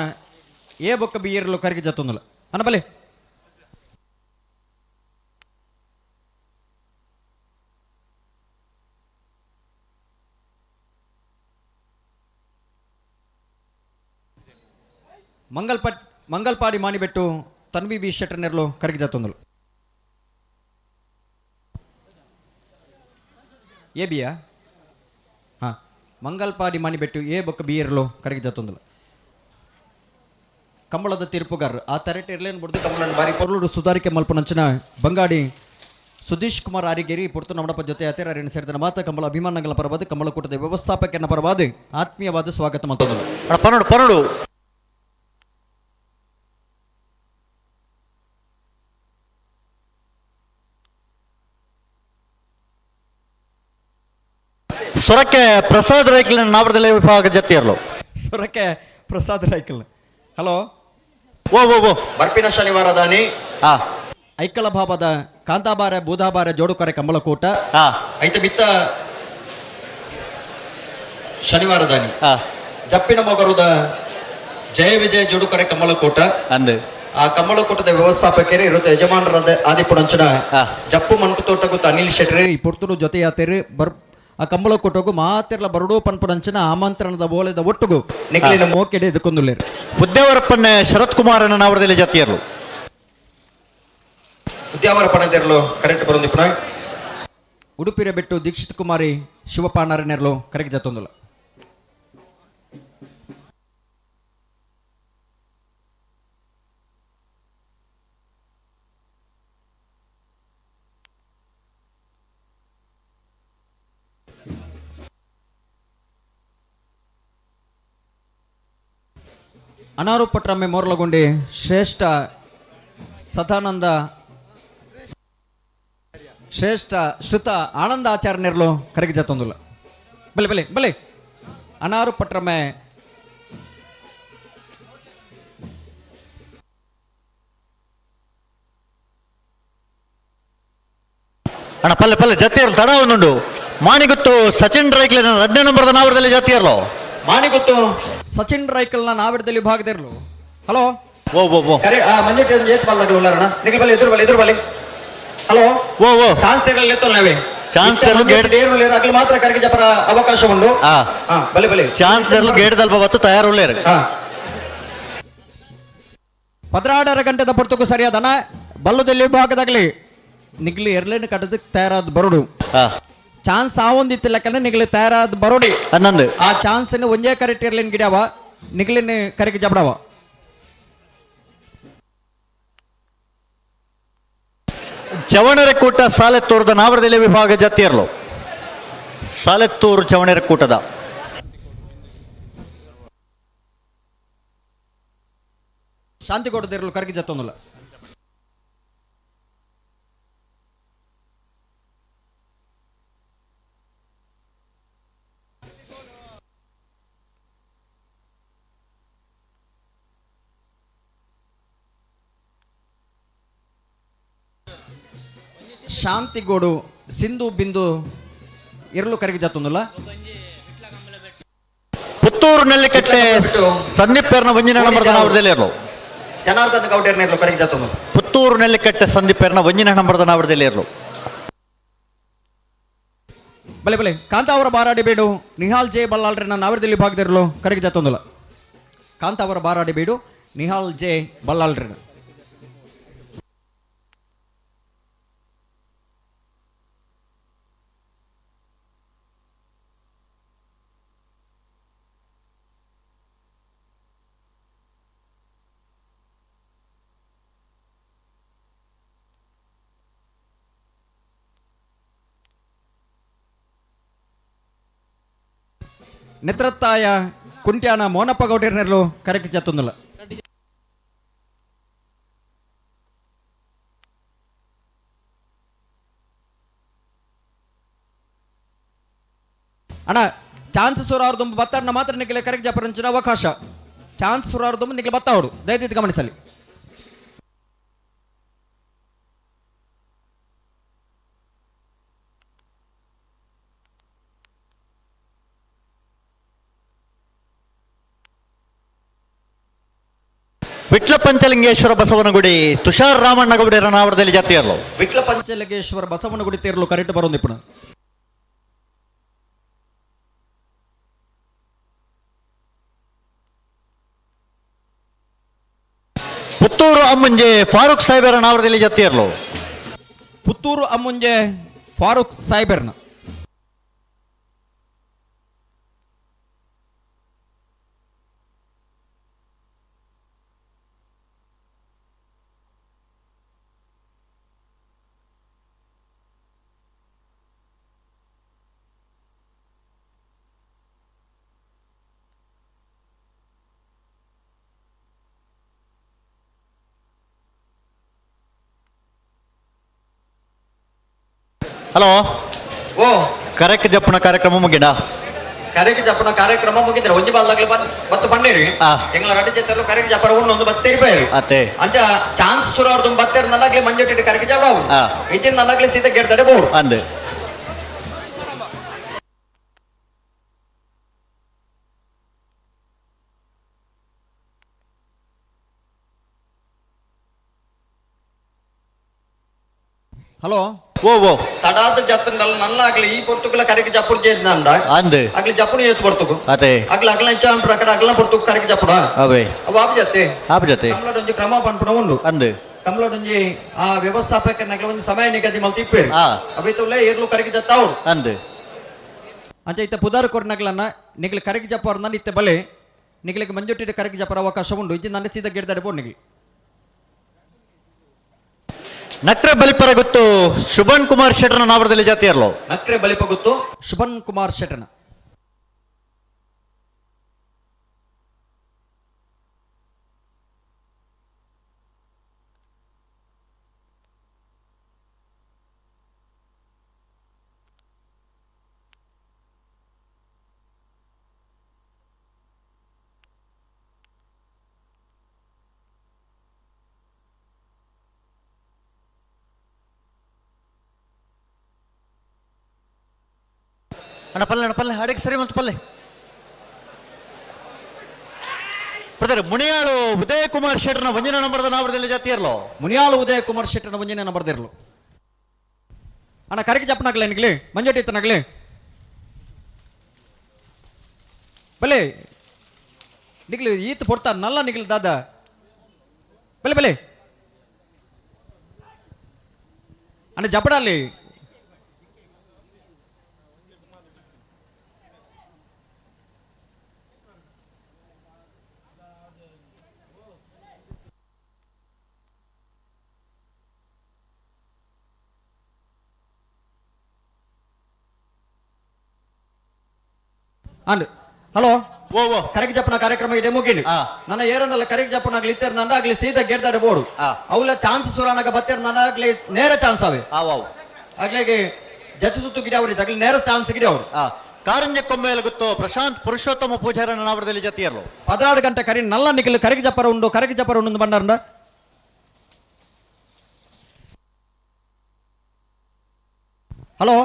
ಏ ಬೊಕ್ಕ ಬಿಯರ್ಲು ಕರಗಿ ಜತ್ತೊಂದಲು ಅನ್ನ ಬಲೆ. ಮಂಗಲ್ಪಾಡಿ ಮಾನಿಬೆಟ್ಟು ತನ್ವಿ ವಿ ಶೆಟ್ಟರ್ ನೆರ್ಲು ಕರಗಿ ಜತ್ತೊಂದಲು ಏ ಬಿಯಾ ಹಾಂ ಮಂಗಲ್ಪಾಡಿ ಮಾನಿಬೆಟ್ಟು ಏ ಬೊಕ್ಕ ಬಿಯರ್ಲು ಕರಗಿ ಜತ್ತೊಂದಲು. ಕಂಬಳದ ತೀರ್ಪುಗಾರ ಆ ತರೆಟ್ ಇರ್ಲೇನು ಬಿಡ್ದು ಕಂಬಳನ ಬಾರಿ ಪೊರ್ಲೂರು ಸುಧಾರಿಕೆ ಮಲ್ಪನಂಚಿನ ಬಂಗಾಡಿ ಸುಧೀಶ್ ಕುಮಾರ್ ಆರಿಗೇರಿ ಪುರ್ತು ನಮ್ಮಡಪ್ಪ ಜೊತೆ ಅತೆರನ್ನು ಸೇರಿದ ಮಾತ ಕಂಬಳ ಅಭಿಮಾನಗಳ ಪರವಾದ ಕಂಬಳ ಕೂಟದ ವ್ಯವಸ್ಥಾಪಕನ ಪರವಾದ ಆತ್ಮೀಯವಾದ ಸ್ವಾಗತ ಮತ್ತೊಂದು ಪನ್ನಡು ಪನ್ನಡು ಸೊರಕ್ಕೆ ಪ್ರಸಾದ್ ರೈಕಲ್ ನಾವರದಲ್ಲಿ ವಿಭಾಗ ಜತಿಯರ್ಲು ಸೊರಕ್ಕೆ ಪ್ರಸಾದ್ ರೈಕಲ್ ಹಲೋ ಓ ಓ ಓ ಬರ್ಪಿನ ಶನಿವಾರ ದಾನಿ ಹಾ ಐಕಲ ಭಾವದ ಕಾಂತಾಬಾರ ಬೂದಾಬಾರ ಜೋಡುಕರೆ ಕಂಬಳಕೂಟ ಹಾ ಐತ ಬಿತ್ತ ಶನಿವಾರ ದಾನಿ ಹಾ ಜಪ್ಪಿನ ಮೊಗರುದ ಜಯ ವಿಜಯ ಜೋಡುಕರೆ ಕಂಬಳಕೂಟ ಅಂದು ಆ ಕಂಬಳಕೂಟದ ವ್ಯವಸ್ಥಾಪಕರೇ ಇರುತ್ತೆ ಯಜಮಾನರಾದ ಆದಿಪುಣಂಚನ ಜಪ್ಪು ಮನ್ಕು ತೋಟಗೂ ಅನಿಲ್ ಶೆಟ್ರಿ ಈ ಪುರ್ತುರು ಜೊತೆಯಾತೇರಿ ಆ ಕಂಬಳಕೂಟಗೂ ಮಾತೆರ್ಲ ಬರಡೋ ಪನ್ಪುಣಂಚನ ಆಮಂತ್ರಣದ ಬೋಲೆದ ಒಟ್ಟುಗು ನಿಖಲಿನ ಮೋಕೆಡೆ ಎದುಕೊಂದುಲ್ಲೇರು ಉದ್ಯಾವರಪ್ಪನ್ನೇ ಶರತ್ ಕುಮಾರನ ನಾವರದಲ್ಲಿ ಜತಿಯರ್ಲು ಉದ್ಯಾವರ ಪಣದೆರ್ಲು ಕರೆಕ್ಟ್ ಬರೋದಿಪ್ಪಣ ಉಡುಪಿರ ಬಿಟ್ಟು ದೀಕ್ಷಿತ್ ಕುಮಾರಿ ಶಿವಪಾಣಾರನೆರ್ಲು ಕರೆಕ್ಟ್ ಜತ್ತೊಂದುಲ ಅನಾರು ಪಟ್ರಮ್ಮೆ ಮೋರ್ಲಗೊಂಡಿ ಶ್ರೇಷ್ಠ ಸದಾನಂದ ಶ್ರೇಷ್ಠ ಶ್ರುತ ಆನಂದ ಆಚಾರ್ಯರ್ಲು ಕರಗಿ ಜತ್ತೊಂದುಲ ಬಲೆ ಬಲೆ ಬಲೆ ಅನಾರು ಪಟ್ರಮ್ಮೆ ಅಣ್ಣ ಪಲ್ಲೆ ಪಲ್ಲೆ ಜತಿಯರ್ಲು ತಡ ಒಂದುಂಡು ಮಾಣಿಗುತ್ತು ಸಚಿನ್ ರೈಕ್ಲಿನ 2 ನಂಬರ್ದ ನಾವರದಲ್ಲಿ ಜತಿಯರ್ಲು ಮಾಣಿಗುತ್ತು ಸಚಿನ್ ರೈಕಲ್ನ ನಾವಿಡದಲ್ಲಿ ಭಾಗದಿರ್ಲು ಹಲೋ ಓ ಓ ಓ ಮಂಜುಟ್ ಏತ್ ಬಾಲ್ದಾಗ್ಲು ಉಳ್ಳಾರಣ ನಿಖಿಲ್ ಬಲ್ಲಿ ಎದುರು ಬಲ್ಲಿ ಹಲೋ ಓ ಓ ಚಾನ್ಸ್ ಇರಲ್ಲ ಎತ್ತಲ್ಲ ನಾವೇ ಚಾನ್ಸ್ ತೆರಲು ಗೇಟ್ ಅಗ್ಲು ಮಾತ್ರ ಕರಗಿ ಜಪರ ಅವಕಾಶ ಉಂಡು ಬಲಿ ಬಲಿ ಚಾನ್ಸ್ ತೆರಲು ಗೇಟ್ ದಲ್ಪ ಬತ್ತು ತಯಾರುಳ್ಳೇರು ಪದ್ರಾಡರ ಗಂಟೆದ ಪುರ್ತಕ್ಕೂ ಸರಿಯಾದನ ಬಲ್ಲದಲ್ಲಿ ಭಾಗದಾಗ್ಲಿ ನಿಗ್ಲಿ ಎರ್ಲೇನು ಕಟ್ಟದಕ್ಕೆ ತಯಾರಾದ ಬರೋಡು ಚಾನ್ಸ್ ಆವೊಂದಿತ್ತಿಲ್ಲಕಂದ್ರೆ ನಿಗ್ಲಿ ತಯಾರಾದ ಬರೋಡಿ ಅನ್ನಂದು ಆ ಚಾನ್ಸ್ ಒಂದೇ ಕರೆಕ್ಟ್ ಇರ್ಲಿನ್ ಗಿಡವ ನಿಗ್ಲಿನ ಕರೆಗೆ ಜಬಡವ ಚವಣೆರೆಕೂಟ ಸಾಲೆತ್ತೂರದ ನಾವರದಲ್ಲಿ ವಿಭಾಗ ಜತಿಯರ್ಲು ಸಾಲೆತ್ತೂರು ಶಾಂತಿಗೌಡ ದೇರ್ಲು ಕರಗಿ ಜತ್ತೊಂದುಲ್ಲ. ಶಾಂತಿಗೋಡು ಸಿಂಧು ಬಿಂದು ಇರಲು ಕರಗಿ ಜತ್ತೊಂದುಲ್ಲ. ಪುತ್ತೂರು ನೆಲ್ಲಿಕಟ್ಟೆ ಸಂದೀಪೇರ್ನ ವಂಜಿನ ನಂಬರ್ದ ನಾವಡದಲ್ಲಿ ಇರಲು. ಜನಾರ್ದನ ಗೌಡರ್ನ ಇರಲು ಕರಗಿ ಜತ್ತೊಂದುಲ್ಲ. ಪುತ್ತೂರು ನೆಲ್ಲಿಕಟ್ಟೆ ಸಂದೀಪೇರ್ನ ವಂಜಿನ ನಂಬರ್ದ ನಾವಡದಲ್ಲಿ ಇರಲು. ಬಲೆ ಬಲೆ ಕಾಂತಾವರ ಬಾರಾಡಿ ಬೇಡು ನಿಹಾಲ್ ಜೆ ಬಲ್ಲಾಳ್ರನ್ನ ನಾವಡದಲ್ಲಿ ಭಾಗದಿರಲು ಕರಗಿ ಜತ್ತೊಂದುಲ್ಲ. ಕಾಂತಾವರ ಬಾರಾಡಿ ಬೇಡು ನಿಹಾಲ್ ಜೆ ಬಲ್ಲಾಳ್ರನ್ನ. ನೆತ್ರತ್ತಾಯ ಕುಂಟ್ಯಾನ ಮೋನಪ್ಪ ಗೌಡರ್ನೆರಲು ಕರಗಿ ಜತ್ತೊಂದುಲ್ಲ. ಅಣ್ಣ ಚಾನ್ಸ್ ಸುರಾರ್ದುಂಬ ಬತ್ತಾಡ್ನ ಮಾತ್ರ ನಿಖಿಲ ಕರಗಿ ಜಪರಂಚಿನ ಅವಕಾಶ. ಚಾನ್ಸ್ ಸುರಾರ್ದುಂಬ ನಿಖಿಲ ಬತ್ತಾವಡು ದಯವಿಟ್ಟು ಗಮನಿಸಲಿ. ವಿಟ್ಲ ಪಂಚಲಿಂಗೇಶ್ವರ ಬಸವನಗುಡಿ ತುಷಾರ್ ರಾಮಣ್ಣ ಗೌಡರ ನಾವಡದಲ್ಲಿ ಜಾತಿ ಇರಲು. ವಿಟ್ಲ ಪಂಚಲಿಂಗೇಶ್ವರ ಬಸವನಗುಡಿ ತೇರ್ಲು ಕರೆಕ್ಟ್ ಬರೋದಿಪ್ಪಣ. ಪುತ್ತೂರು ಅಮ್ಮಂಜೆ ಫಾರೂಕ್ ಸಾಹೇಬರ ನಾವಡದಲ್ಲಿ ಜಾತಿ ಇರಲು. ಪುತ್ತೂರು ಅಮ್ಮುಂಜೆ ಫಾರೂಕ್ ಸಾಹೇಬರ್ನ. ಹಲೋ ಓ ಕರೆಕ್ಟ್ ಜಪ್ಪಣ ಕಾರ್ಯಕ್ರಮ ಮುಗಿಡ. ಕರೆಗೆ ಜಪ್ಪನ ಕಾರ್ಯಕ್ರಮ ಮುಗಿದ್ರೆ ಒಂಜಿ ಬಾಲ್ದಾಗ್ಲಿ ಬತ್ತು ಬಂಡೇರಿ ಎಂಗ್ಲ ರಡ್ಡು ಜೊತೆಲು ಕರೆಗೆ ಜಪ್ಪರ ಒಂದು ಬತ್ತೇರಿ ಬೇರು ಅತ್ತೆ ಅಂಚ ಚಾನ್ಸ್ ಸುರಾರ್ದು ಬತ್ತೇರು ನನ್ನಾಗ್ಲಿ ಮಂಜೊಟ್ಟಿಟ್ಟು ಕರೆಗೆ ಜಪಾವು ಇಜಿನ್ ನನ್ನಾಗ್ಲಿ ಸೀದಾ ಗೆಡ್ದಡೆ ಬೋರು ಅಂದು ಹಲೋ ಓ ಓ ತಡಾದ ಜತ್ತನಲ್ಲ ನಲ್ಲಾಗ್ಲಿ ಈ ಪೊರ್ತುಗಳ ಕರೆಗೆ ಜಪ್ಪುಡು ಜೇದ್ನಂಡ ಅಂದು ಆಗ್ಲಿ ಜಪ್ಪುನು ಏತ್ ಪೊರ್ತುಗು ಅತೆ ಆಗ್ಲ ಅಗ್ಲ ಇಚ್ಚಾನ್ ಪ್ರಕಾರ ಅಗ್ಲ ಪೊರ್ತುಗು ಕರೆಗೆ ಜಪ್ಪುಡ ಅವೇ ಅವ ಆಪ್ ಜತ್ತೆ ಆಪ್ ಜತೆ ಕಮಲಡೊಂಜಿ ಕ್ರಮ ಪನ್ಪುಣ ಉಂಡು ಅಂದು ಕಮಲಡೊಂಜಿ ಆ ವ್ಯವಸ್ಥಾಪಕನಾಗ್ಲ ಒಂದು ಸಮಯ ನಿಗದಿ ಮಲ್ತಿಪ್ಪೇರು ಆ ಅವೈತುಲೆ ಏರ್ಲು ಕರೆಗೆ ಜತ್ತಾವ್ರು ಅಂದು ಅಂಚ ಇತ್ತ ಪುದಾರ ಕೊರ್ನಗ್ಲನ್ನ ನಿಗ್ಲ ಕರೆಗೆ ಜಪ್ಪವ್ರ ಇತ್ತೆ ಬಲೆ ನಿಗ್ಲಿಗೆ ಮಂಜೊಟ್ಟಿಟ್ಟು ಕರೆಗೆ ಜಪ್ಪರ ಅವಕಾಶ ಉಂಡು ಇಜ್ಜಿ ನನ್ನ ಸೀದಾ ಗೆಡ್ದಾಡೆ ಬೋರ್ ನಿಗ್ಲಿ ನಕ್ರೆ ಬಲಿಪರ ಗೊತ್ತು ಶುಭನ್ ಕುಮಾರ್ ಶೆಟ್ಟರ್ನ ನಾವರದಲ್ಲಿ ಜಾತಿ ಇರಲು. ನಕ್ರೆ ಬಲಿಪ ಗೊತ್ತು ಶುಭನ್ ಕುಮಾರ್ ಶೆಟ್ಟರ್ನ. ಅಣ್ಣ ಪಲ್ಲೆ ಅಡಿಗೆ ಸರಿ ಮತ್ತು ಪಲ್ಲೆ ಬ್ರದರ್ ಮುನಿಯಾಳು ಉದಯ ಕುಮಾರ್ ಶೆಟ್ಟರ್ನ ವಂಜನ ನಂಬರ್ದ ನಾವರದಲ್ಲಿ ಜಾತಿ ಇರಲು. ಮುನಿಯಾಳು ಉದಯ ಕುಮಾರ್ ಶೆಟ್ಟರ್ನ ವಂಜನೆ ನಂಬರ್ದಿರ್ಲು ಅಣ್ಣ ಕರೆಗೆ ಜಪ್ಪನಾಗ್ಲೆ ನಿಗ್ಲಿ ಮಂಜೊಟ್ಟಿ ಇತ್ತನಾಗ್ಲಿ ಬಲೆ ನಿಗ್ಲಿ ಈತ್ ಪೊಡ್ತಾ ನಲ್ಲ ನಿಗ್ಲಿ ದಾದ ಬಲೆ ಬಲೆ ಅಣ್ಣ ಜಪಡ ಅಲ್ಲಿ ಅಂಡ್ ಹಲೋ ಓ ಓ ಕರೆಗೆ ಜಪ್ಪನ ಕಾರ್ಯಕ್ರಮ ಇದೆ ಮುಗಿಲಿ ಆ. ನನ್ನ ಏರನ್ನೆಲ್ಲ ಕರೆಗೆ ಜಪ್ಪನ ಆಗ್ಲಿ ಇತ್ತೇರ್ ನಂದಾಗ್ಲಿ ಸೀದಾ ಗೆಡ್ದಾಡೆ ಬೋಡು ಆ. ಅವಳ ಚಾನ್ಸ್ ಸುರಾನಾಗ ಬತ್ತೇರ್ ನನ್ನಾಗ್ಲಿ ನೇರ ಚಾನ್ಸ್ ಅವೆ ಆವ್ ಆಗ್ಲಿಗೆ ಜತಿ ಸುತ್ತು ಗಿಡ ಅವ್ರಿ ಆಗ್ಲಿ ನೇರ ಚಾನ್ಸ್ ಗಿಡ ಅವ್ರು ಕಾರಂಜ ಕೊಂಬೆಯಲ್ಲಿ ಗೊತ್ತು ಪ್ರಶಾಂತ್ ಪುರುಷೋತ್ತಮ ಪೂಜಾರನ ನಾವರದಲ್ಲಿ ಜೊತೆಯರ್ಲು 16 ಗಂಟೆ ಕರಿ ನಲ್ಲ ನಿಖಿಲ್ ಕರೆಗೆ ಜಪ್ಪರ ಉಂಡು ಕರೆಗೆ ಜಪ್ಪರ ಉಂಡು ಬಂಡಾರಂಡ ಹಲೋ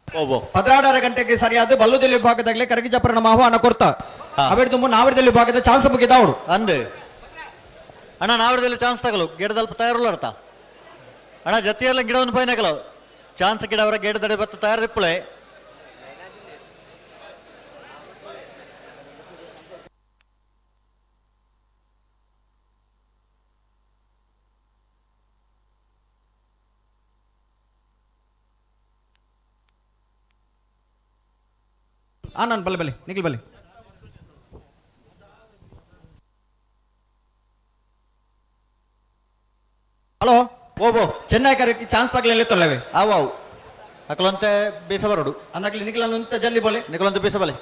ಓ ಓ 16 ಗಂಟೆಗೆ ಸರಿಯಾದ ಬಲ್ಲುದಲ್ಲಿ ವಿಭಾಗದಾಗಲೇ ಕರಗಿ ಜಪ್ಪರನ ಆಹ್ವಾನ ಕೊಡ್ತಾ ಅವಿಡ್ದು ನಾವಿಡ್ದಲ್ಲಿ ವಿಭಾಗದ ಚಾನ್ಸ್ ಮುಗಿದ ಅವಳು ಅಂದು ಅಣ್ಣ ನಾವರದಲ್ಲಿ ಚಾನ್ಸ್ ತಗಲು ಗಿಡದಲ್ಪ ತಯಾರಲ್ಲ ಅರ್ಥ ಅಣ್ಣ ಜೊತೆಯಲ್ಲ ಗಿಡವನ್ನು ಪೈನಾಗಲ್ಲ ಚಾನ್ಸ್ ಗಿಡ ಅವರ ಗಿಡದಡೆ ಬತ್ತ ತಯಾರಿಪ್ಪಳೆ ನಾನು ಬಲ್ಲೆ ನಿಖಿಲ್ ಬಲ್ಲಿ ಹಲೋ ಓಬೋ ಚೆನ್ನೈ ಕರೆಕ್ಟ್ ಚಾನ್ಸ್ ಆಗ್ಲಿಲ್ಲ ತೊಲ್ಲವೆ ಆವ್ ಆವ್ ಅಕಲಂತೆ ಬೀಸ ಬರೋಡು ಅಂದಾಗ್ಲಿ ನಿಖಿಲ್ ಅಂತ ಜಲ್ದಿ ಬೋಲೆ ನಿಕಲಂತೆ ಬೀಸ ಬಲೆ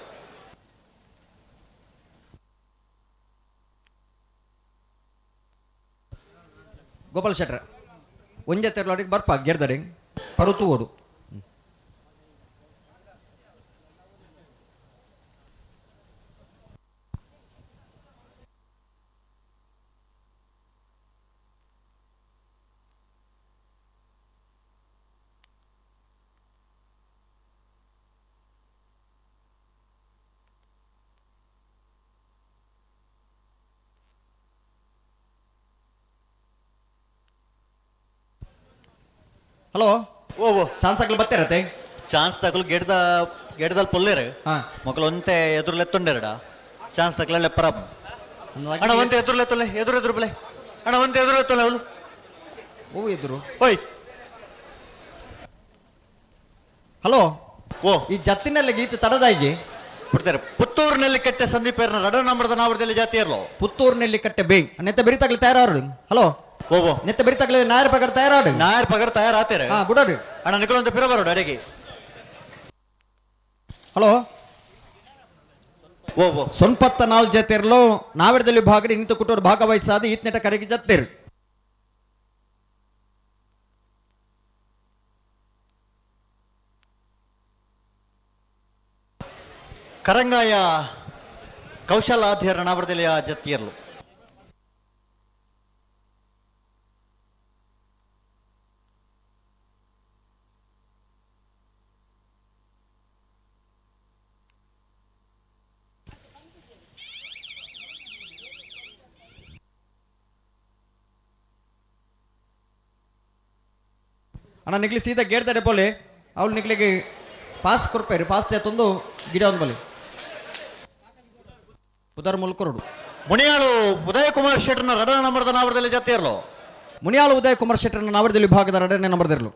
ಗೋಪಾಲ್ ಶೆಟ್ರ ಒಂಜೆ ತೆರಳೋಡಿಗೆ ಬರ್ಪ ಗೆರ್ದಡೆ ಪರುತು ಓಡು ಹಲೋ ಓ ಓ ಚಾನ್ಸ್ ಆಗ್ಲಿ ಬತ್ತಿರತ್ತೆ ಚಾನ್ಸ್ ತಗಲು ಗೆಡ್ದಲ್ಲಿ ಪೊಲ್ಲೇರು ಹಾ ಮಕ್ಕಳು ಒಂತೆ ಎದುರುಲೆತ್ತೊಂಡೆರಡ ಚಾನ್ಸ್ ತಗಲೇ ಪರಬ್ ಅಣ್ಣ ಒಂತೆ ಎದುರುಲೆತ್ತೊಲೆ ಎದುರು ಬಲೆ ಅಣ್ಣ ಒಂತೆ ಎದುರುಲೆತ್ತೊಲೆ ಅವಳು ಹೂ ಇದ್ರು ಓಯ್ ಹಲೋ ಓ ಈ ಜತ್ತಿನಲ್ಲಿ ಗೀತೆ ತಡದಾಗಿ ಬಿಡ್ತಾರೆ ಪುತ್ತೂರಿನಲ್ಲಿ ಕಟ್ಟೆ ಸಂದೀಪೇರ್ನ ರಡ ನಂಬರದ ನಾವರದಲ್ಲಿ ಜಾತಿ ಇರ್ಲೋ ಪುತ್ತೂರಿನಲ್ಲಿ ಕಟ್ಟೆ ಬೇಂಗ್ ನೆತ್ತ ಬೆರಿತಾಗ್ಲಿ ತಯಾರಾಡು ಹಲೋ ಓ ಓ ನೆತ್ತ ಬೆರಿತಾಗ್ಲಿ ನಾಯರ್ ಪಗಡ್ ತಯಾರಾಡು ನಾಯರ್ ಪಗಡ್ ತಯಾರಾತೇರೆ ಹಾ ಬಿಡೋಡು ಅಣ್ಣ ನಿಕಲಂತೆ ಪಿರ ಬರೋಡು ಅಡೆಗೆ ಹಲೋ ಓ ಓ ಸೊನ್ಪತ್ತ ನಾಲ್ ಜತೆರ್ಲು ನಾವಿಡದಲ್ಲಿ ಭಾಗ ಇಂತ ಕುಟೋರು ಭಾಗವಹಿಸಾದ ಈತ್ನೆಟ ಕರೆಗೆ ಜತ್ತೇರು ಕರಂಗಾಯ ಕೌಶಲಾಧ್ಯರ ನಾವರದಲ್ಲಿ ಆ ಜತ್ತಿಯರ್ಲು ಅಣ್ಣ ನಿಕ್ಲಿ ಸೀದಾ ಗೇಟ್ ತಡೆ ಬೋಲೆ ಅವ್ಳು ನಿಕ್ಲಿಗೆ ಪಾಸ್ ಕೊಡ್ಪೇರಿ ಪಾಸ್ ತಂದು ಗಿಡ ಒಂದು ಬಲಿ ಉದಾರ ಮೂಲಕ ಕೊರಡು ಮುನಿಯಾಳು ಉದಯ ಕುಮಾರ್ ಶೆಟ್ಟರ್ನ ರಡ ನಂಬರದ ನಾವರದಲ್ಲಿ ಜಾತಿ ಇರ್ಲೋ ಮುನಿಯಾಳು ಉದಯ ಕುಮಾರ್ ಶೆಟ್ಟರ್ನ ನಾವಿಡದಲ್ಲಿ ವಿಭಾಗದ ಎರಡನೇ ನಂಬರ್ದಿರ್ಲು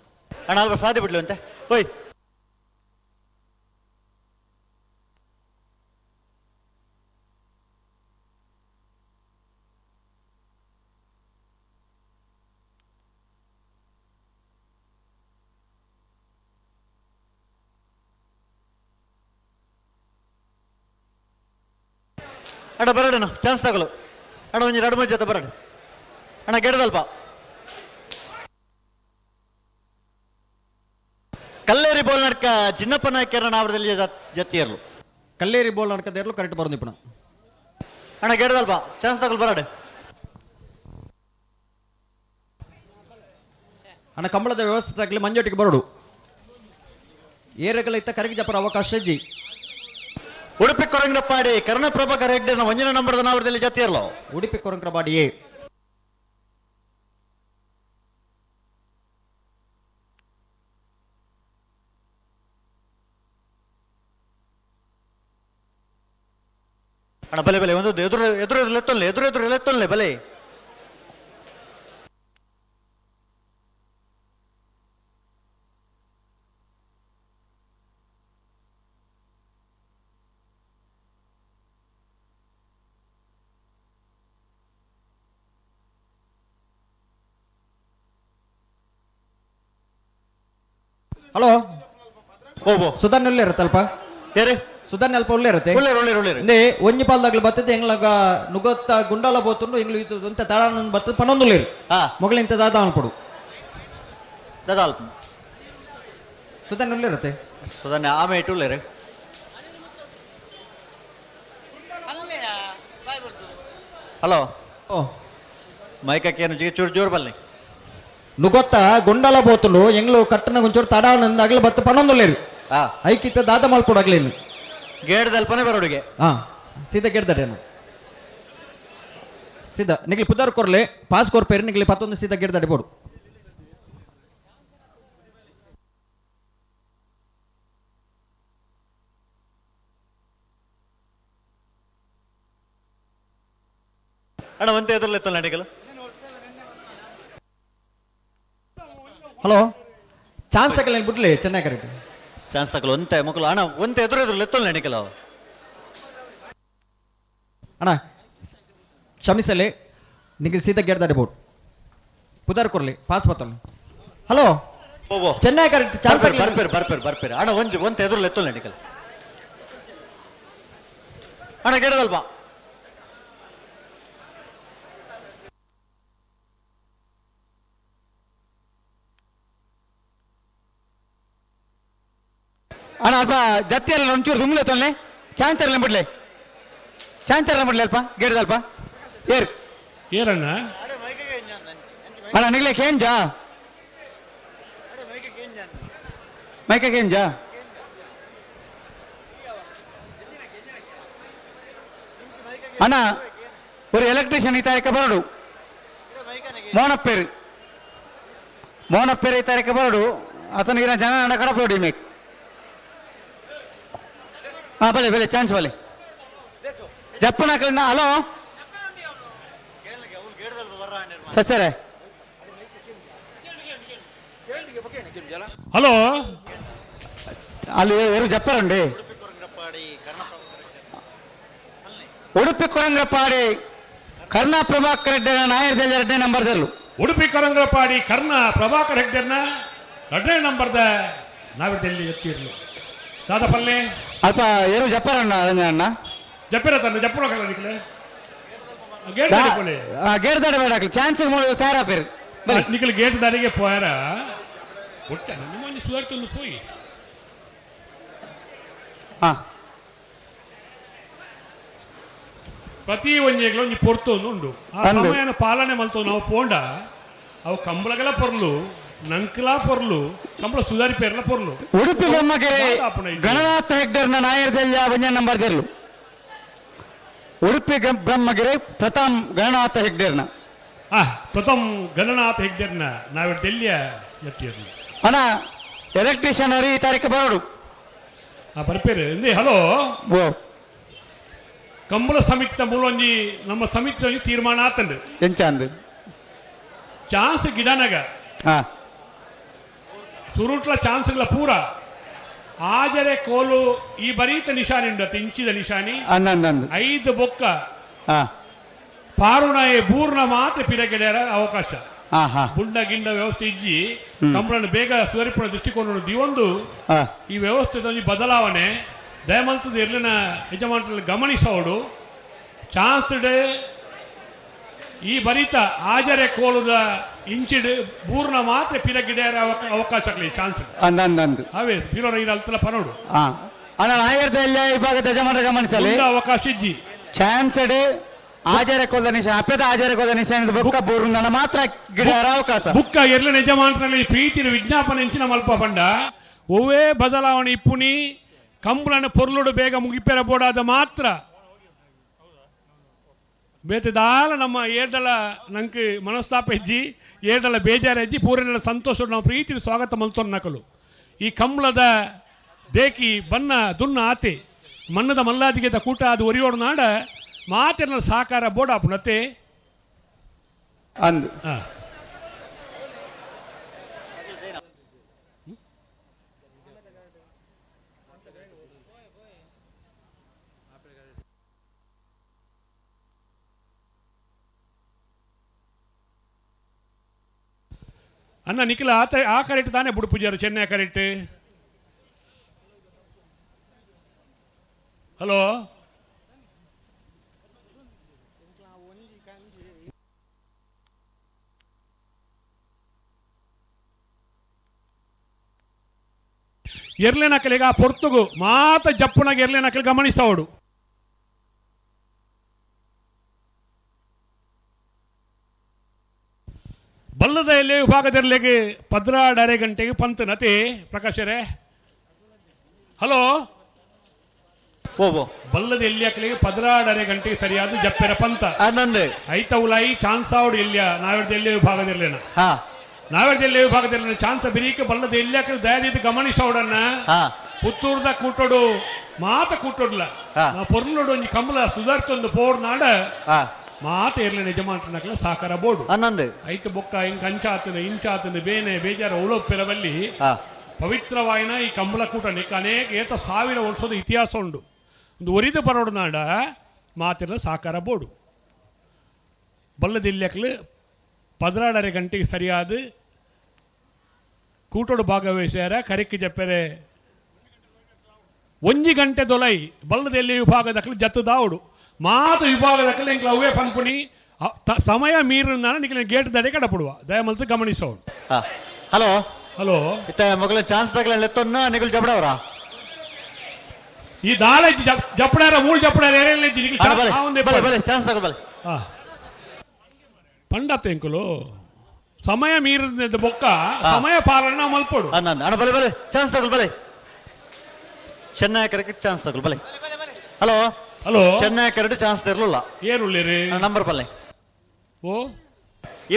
ಅಣ್ಣ ಅಲ್ಪ ಸಾಧ್ಯ ಬಿಡ್ಲು ಅಂತೆ ಓಯ್ ಅಣ್ಣ ಬರಡಣ ಚಾನ್ಸ್ ತಗಲು ಅಣ್ಣ ಒಂಜಿ 2-3 ಜೊತೆ ಬರಡು ಅಣ್ಣ ಗೆಡದಲ್ಪ ಕಲ್ಲೇರಿ ಬೋಲ್ ನಡ್ಕ ಚಿನ್ನಪ್ಪ ನಾಯ್ಕರ ನಾವರದಲ್ಲಿ ಜತ್ತಿಯರ್ಲು ಕಲ್ಲೇರಿ ಬೋಲ್ ನಡ್ಕದೇರ್ಲು ಕರೆಕ್ಟ್ ಬರೋದು ಇಪ್ಪಣ ಅಣ್ಣ ಗೆಡದಲ್ಪ ಚಾನ್ಸ್ ತಗಲು ಬರಡು ಅಣ್ಣ ಕಂಬಳದ ವ್ಯವಸ್ಥೆ ಆಗಲಿ ಮಂಜೋಟಿಗೆ ಬರೋಡು ಏರಗಳ ಇತ್ತ ಕರೆಗೆ ಜಪ್ಪರ ಅವಕಾಶ ಅಜ್ಜಿ ಉಡುಪಿ ಕೊರಂಗಪಾಡಿ ಕರ್ಣಪ್ರಭಾಕರ್ ಹೆಗ್ಡೆನ ಒಂಜನ ನಂಬರದ ನಾವರದಲ್ಲಿ ಜತ್ತಿಯರ್ಲು ಉಡುಪಿ ಕೊರಂಕ್ರಬಾಡಿಯೇ ಅಣ್ಣ ಬಲೆ ಬಲೆ ಒಂದು ಎದುರು ಬಲೆ ಹಲೋ ಓ ಸುಧಾರ್ನಲ್ಲೇ ಇರುತ್ತಲ್ಪ ಏರಿ ಸುಧಾರಣೆ ಅಲ್ಪ ಒಳ್ಳೆ ಇರುತ್ತೆ ಒಳ್ಳೆ ಇಂದೇ ಒಂಜಿ ಪಾಲ್ದಾಗ್ಲು ಬರ್ತದೆ ಎಂಗ್ಲಾಗ ನುಗತ್ತ ಗುಂಡಲ ಬೋತುಂಡು ಎಂಗ್ಲು ಇದು ಇಂತ ತಡಾನ ಬರ್ತದೆ ಪನ್ನೊಂದುಲ್ಲೇರು ಮೊಗಲ ಇಂತ ದಾದ ಅನ್ಪಡು ದದಾಲ್ಪ ಸುಧಾರಣೆ ಒಳ್ಳೆ ಇರುತ್ತೆ ಸುಧಾರಣೆ ಆಮೆ ಇಟ್ಟುಳ್ಳೇರು ಹಲೋ ಓ ಮೈಕಕ್ಕೇನು ಚೂರು ಜೋರು ಬಲ್ಲಿ ನುಗೊತ್ತ ಗುಂಡಲ ಬೋತುಂಡು ಎಂಗ್ಲು ಕಟ್ಟನ ಒಂಚೂರು ತಡಾನ ಅಗ್ಲು ಬತ್ತ ಪನ್ನೊಂದುಲ್ಲೇರು ಐಕಿತ್ತ ದಾದ ಮಲ್ಪಡು ಆಗ್ಲೇನು ಗೇಡ್ದಲ್ಪನೆ ಬರೋಡಿಗೆ ಹಾ ಸೀದಾ ಗೆಡ್ದಡೇನು ಸೀದಾ ನಿಗ್ಲಿ ಪುದರ್ ಕೊರ್ಲೆ ಪಾಸ್ ಕೊರ್ಪೇರು ನಿಗ್ಲಿ ಪತ್ತೊಂದು ಸೀದಾ ಗೆಡ್ದಡೆ ಬೋಡು ಅಣ್ಣ ಒಂತೆ ಎದುರ್ಲೆ ಎತ್ತಲ್ಲ ನಡಿಗಲು ಹಲೋ ಚಾನ್ಸ್ ಹಾಕಲ್ಲ ಬಿಡ್ಲಿ ಚೆನ್ನಾಗಿ ಕರೆಕ್ಟ್ ಚಾನ್ಸ್ ತಕಲು ಒಂತೆ ಮಕ್ಕಳು ಅಣ್ಣ ಒಂತೆ ಎದುರು ಎತ್ತಲ್ಲ ನಡಿಕಲ್ಲ ಅಣ್ಣ ಕ್ಷಮಿಸಲಿ ನಿಗ್ಲಿ ಸೀದಾ ಗೆಡ್ದಡೆ ಬೋಡು ಪುದರ್ ಕೊರ್ಲಿ ಪಾಸ್ ಬತ್ತಲ್ಲ ಹಲೋ ಚೆನ್ನಾಗಿ ಕರೆಕ್ಟ್ ಚಾನ್ಸ್ ಬರ್ಪೇರು ಅಣ್ಣ ಒಂತೆ ಎದುರು ಎತ್ತಲ್ಲ ನಡಿಕಲ್ಲ ಅಣ್ಣ ಗೆಡದಲ್ಪ ಅಣ್ಣ ಅಲ್ಪ ಜತ್ತಿ ಎಲ್ಲ ಒಂಚೂರು ಸುಮ್ಮನೆ ತೊಲ್ಲೆ ಚಾಂತರ್ಲ ಬಿಡ್ಲೆ ಅಲ್ಪ ಗೆಡ್ದಲ್ಪ ಏರ್ ಏರಣ್ಣ ಅಣ್ಣ ನಿಗ್ಲೆ ಕೇಂಜಾ ಮೈಕ ಕೇಂಜಾ ಅಣ್ಣ ஒரு எலக்ட்ரிஷியன் இத்தாரிக்க ಬರಡು ಮೋನಪ್ಪೇರು ಇತ್ತಾರಿಕ ಬರಡು ಅತನಿಗಿನ ಜನ ಅಣ್ಣ ಕಡಪಡಿ ಮೇಕ್ ಹಾಂ ಬಲೆ ಚಾನ್ಸ್ ಬಲೆ ಜಪ್ಪನ ಹಲೋ ಸರ್ ಹಲೋ ಅಲ್ಲಿ ಯಾರು ಜಪ್ಪರಂಡಿ ಉಡುಪಿ ಕೊರಂಗ್ರಪಾಡಿ ಕರ್ನಾ ಪ್ರಭಾಕರ್ ರೆಡ್ಡಿ ನಾಯರ್ದಲ್ಲಿ 2ನೇ ನಂಬರ್ದಲ್ಲು ಉಡುಪಿ ಕೊರಂಗ್ರಪಾಡಿ ಕರ್ನಾ ಪ್ರಭಾಕರ್ ಹೆಗ್ಡೆರ್ನ 2ನೇ ನಂಬರ್ದ ನಾವಿದಲ್ಲಿ ಎತ್ತಿರ್ಲಿ ದಾದಪಲ್ಲೆ ಅಲ್ಪ ಏನು ಜಪ್ಪರಣ್ಣ ಅಣ್ಣ ಜಪ್ಪಿರ ತಂದು ಜಪ್ಪು ಕಲ್ಲ ನಿಕ್ಲೆ ಗೇಟ್ ದಾಡಿ ಬೇಡ ಚಾನ್ಸ್ ತಯಾರಾಪೇರು ನಿಕ್ಲೆ ಗೇಟ್ ದಾರಿಗೆ ಪೋಯಾರ ಒಟ್ಟ ನಿಮ್ಮಲ್ಲಿ ಸುಧಾರಿತೊಂದು ಪೋಯಿ ಹಾ ಪ್ರತಿ ಒಂಜೆಗ್ಲು ಒಂಜಿ ಪೊರ್ತೊಂದು ಉಂಡು ಆ ಸಮಯನ ಪಾಲನೆ ಮಲ್ತೋ ನಾವು ಪೋಂಡ ಅವು ಕಂಬಳಗಳ ಪೊರ್ಲು ನಂಕಲಾ ಪೊರ್ಲು ಕಂಬಳ ಸುಧಾರಿ ಪೇರ್ಲ ಪೊರ್ಲು ಉಡುಪಿ ಬೊಮ್ಮಗೆರೆ ಗಣನಾಥ ಹೆಗ್ಡರ್ನ ನಾಯರ್ದಲ್ಲಿ 1ನೇ ನಂಬರ್ದಲ್ಲು ಉಡುಪಿ ಬ್ರಹ್ಮಗಿರಿ ಪ್ರಥಮ್ ಗಣನಾಥ ಹೆಗ್ಡೇರ್ನ ಪ್ರಥಮ್ ಗಣನಾಥ ಹೆಗ್ಡೇರ್ನ ನಾವು ಡೆಲ್ಲಿಯ ಎತ್ತಿರ್ಲಿ ಅಣ್ಣ ಎಲೆಕ್ಟ್ರಿಷಿಯನ್ ಅವರು ಈ ತಾರೀಕು ಬರೋಡು ಬರ್ಪೇರು ಎಂದೇ ಹಲೋ ಓ ಕಂಬಳ ಸಮಿತಿ ಮೂಲೊಂಜಿ ನಮ್ಮ ಸಮಿತಿ ಒಂಜಿ ತೀರ್ಮಾನ ಆತಂಡು ಎಂಚಂದ್ ಚಾನ್ಸ್ ಗಿಡನಗ ಸುರುಟ್ಲ ಚಾನ್ಸ್ಗಳ ಪೂರ ಆಜರೆ ಕೋಲು ಈ ಬರೀತ ನಿಶಾನಿ ಉಂಡು ಇಂಚಿದ ನಿಶಾನಿ 5 ಬೊಕ್ಕ ಪಾರುಣಾಯ ಬೂರ್ಣ ಮಾತ್ರ ಪಿರಗೆಡೆಯರ ಅವಕಾಶ ಬುಂಡ ಗಿಂಡ ವ್ಯವಸ್ಥೆ ಇಜ್ಜಿ ಕಂಬಳನ್ನು ಬೇಗ ಸುಧಾರಿಪುಣ ದೃಷ್ಟಿಕೋನ ದಿವೊಂದು ಈ ವ್ಯವಸ್ಥೆದ ಒಂಜಿ ಬದಲಾವಣೆ ದಯಮಲ್ತದ ಇರ್ಲಿನ ಯಜಮಾನರಲ್ಲಿ ಗಮನಿಸೋಡು ಚಾನ್ಸ್ ಈ ಬರಿತ ಆಜರೆ ಕೋಲುದ ಇಂಚಿಡ್ ಬೂರ್ಣ ಮಾತ್ರ ಪಿರಗಿಡೆಯರ ಅವಕಾಶಗಳು ಚಾನ್ಸ್ ಅವೇ ಪಿರೋರ ಇರಲ್ತಲ ಪನೋಡು ಅಣ್ಣ ನಾಯರ್ದಲ್ಲಿ ಇವಾಗ ಯಜಮಾನರ ಗಮನಿಸಲಿ ಅವಕಾಶ ಇಜ್ಜಿ ಚಾನ್ಸ್ ಆಚಾರ್ಯ ಕೋದ ನಿಶಾನ ಅಪ್ಪದ ಆಚಾರ್ಯ ಕೋದ ನಿಶಾನ ಬುಕ್ಕ ಬೂರ್ನ ಮಾತ್ರ ಗಿಡರ ಅವಕಾಶ ಬುಕ್ಕ ಎರ್ಲ ಯಜಮಾನರಲ್ಲಿ ಪ್ರೀತಿನ ವಿಜ್ಞಾಪನೆ ಇಂಚಿನ ಮಲ್ಪ ಪಂಡ ಒವ್ವೇ ಬದಲಾವಣೆ ಇಪ್ಪುನಿ ಕಂಬಳನ ಪೊರ್ಲುಡು ಬೇಗ ಮುಗಿಪೆರ ಬೋಡಾದ ಮಾತ್ರ ಬೇತದಾಲ ನಮ್ಮ ಏರ್ದಲ ನಂಗೆ ಮನಸ್ತಾಪ ಹೆಜ್ಜಿ ಏರ್ದಲ ಬೇಜಾರ ಹೆಜ್ಜಿ ಪೂರೆಲ್ಲ ಸಂತೋಷ ನಾವು ಪ್ರೀತಿ ಸ್ವಾಗತ ಮಲ್ತೊಂದು ನಕಲು ಈ ಕಂಬಳದ ದೇಕಿ ಬನ್ನ ದುನ್ನ ಆತೆ ಮನ್ನದ ಮಲ್ಲಾದಿಗೆದ ಕೂಟ ಅದು ಒರಿಯೋಡು ನಾಡ ಮಾತಿನ ಸಾಕಾರ ಬೋಡ ಪುನತೆ ಅಂದು ಅಣ್ಣ ನಿಖಿಲ ಆ ಕರೆಕ್ಟ್ ತಾನೇ ಬುಡು ಪೂಜಾರು ಚೆನ್ನೈ ಕರೆಕ್ಟ್ ಹಲೋ ಎರ್ಲೆ ನಕಲಿಗ ಪೊರ್ತುಗು ಮಾತ ಜಪ್ಪುನಾಗ ಎರ್ಲೆ ನಕಲಿ ಗಮನಿಸೋಡು ಬಲ್ಲದ ಎಲೆ ವಿಭಾಗದಲ್ಲಿಗೆ 12:30 ಗಂಟೆಗೆ ಪಂತ್ ನತಿ ಪ್ರಕಾಶರೇ ಹಲೋ ಓ ಬಲ್ಲದ ಎಲ್ಲಿ ಹಾಕಲಿಗೆ 12:30 ಗಂಟೆಗೆ ಸರಿಯಾದ ಜಪ್ಪೆರ ಪಂತ ಆನಂದ್ ಐತ ಉಲಾಯಿ ಚಾನ್ಸ್ ಆವಡು ಎಲ್ಲಿಯ ನಾವೆಡ್ದ ಎಲ್ಲಿ ವಿಭಾಗದಲ್ಲೇನ ಹಾ ನಾವೆಡ್ದ ಎಲ್ಲಿ ವಿಭಾಗದಲ್ಲಿ ಚಾನ್ಸ್ ಬಿರಿಕೆ ಬಲ್ಲದ ಎಲ್ಲಿ ಹಾಕಲಿ ದಯದಿದ್ದು ಗಮನಿಸೋಡನ್ನ ಹಾ ಪುತ್ತೂರ್ದ ಕೂಟೋಡು ಮಾತ ಕೂಟೋಡ್ಲ ಹಾ. ಪೊರ್ನೋಡು ಒಂಜಿ ಕಂಬಳ ಸುಧಾರ್ತೊಂದು ಪೋರ್ ನಾಡ ಹಾ ಮಾತ ಇರ್ಲಿ ನಿಜಮಾಂತನಕ್ಲ ಸಾಕಾರ ಬೋಡು ಆನಂದ್ ಐತ ಬೊಕ್ಕ ಹಿಂಗ್ ಕಂಚಾತನ ಇಂಚಾತನ ಬೇನೆ ಬೇಜಾರ ಉಳೋಪ್ಪೆರವಲ್ಲಿ ಹಾ ಪವಿತ್ರವಾಯಿನ ಈ ಕಂಬಳ ಕೂಟ ನಿಕ್ಕ ಅನೇಕ ಏತ 1000 ವರ್ಷದ ಇತಿಹಾಸ ಉಂಡು ಒಂದು ಒರಿದು ಬರೋಡು ನಾಡ ಮಾತಿರ ಸಾಕಾರ ಬೋಡು ಬಲ್ಲದಿಲ್ಯಕ್ಲು 12:30 ಗಂಟೆಗೆ ಸರಿಯಾದ ಕೂಟೋಡು ಭಾಗವಹಿಸ್ಯಾರ ಕರಿಕೆ ಜಪ್ಪೆರೆ 1 ಗಂಟೆ ದೊಲೈ ಬಲ್ಲದಲ್ಲಿ ವಿಭಾಗದಕ್ಲು ಜತ್ತದಾವುಡು ಮಾತು ವಿಭಾಗದಕ್ಲು ಇಂಕ್ಲ ಅವೇ ಪನ್ಪುಣಿ ಸಮಯ ಮೀರಿನ ನಿಖಿಲ ಗೇಟ್ ದಡೆ ಕಡಪಡುವ ದಯಮಲ್ತು ಗಮನಿಸೋಡು ಹಾ ಹಲೋ ಹಲೋ ಇತ್ತ ಮಗಳ ಚಾನ್ಸ್ ತಗಲ ಎತ್ತೊನ್ನ ನಿಗಲ್ ಜಬಡವರ ಈ ದಾಳೆ ಜಪ್ಪಡಾರ ಮೂಳು ಜಪ್ಪಡಾರ ಬಲೆ ಚಾನ್ಸ್ ತಗೋ ಬಲೆ ಪಂಡತ್ತ ಎಂಕುಲು ಸಮಯ ಮೀರಿದ ಬೊಕ್ಕ ಸಮಯ ಪಾಲನ ಮಲ್ಪಡು ಆನಂದ್ ಅಣ್ಣ ಬಲೆ ಬಲೆ ಚಾನ್ಸ್ ತಗೋ ಬಲೆ ಚೆನ್ನೈ ಕರೆಕ್ಟ್ ಚಾನ್ಸ್ ತಗೋ ಬಲೆ hello hello Chennai correct chance ತರಲಿಲ್ಲ ಏರುಳ್ಳಿರಿ ನಂಬರ್ ಬಲೆ ಓ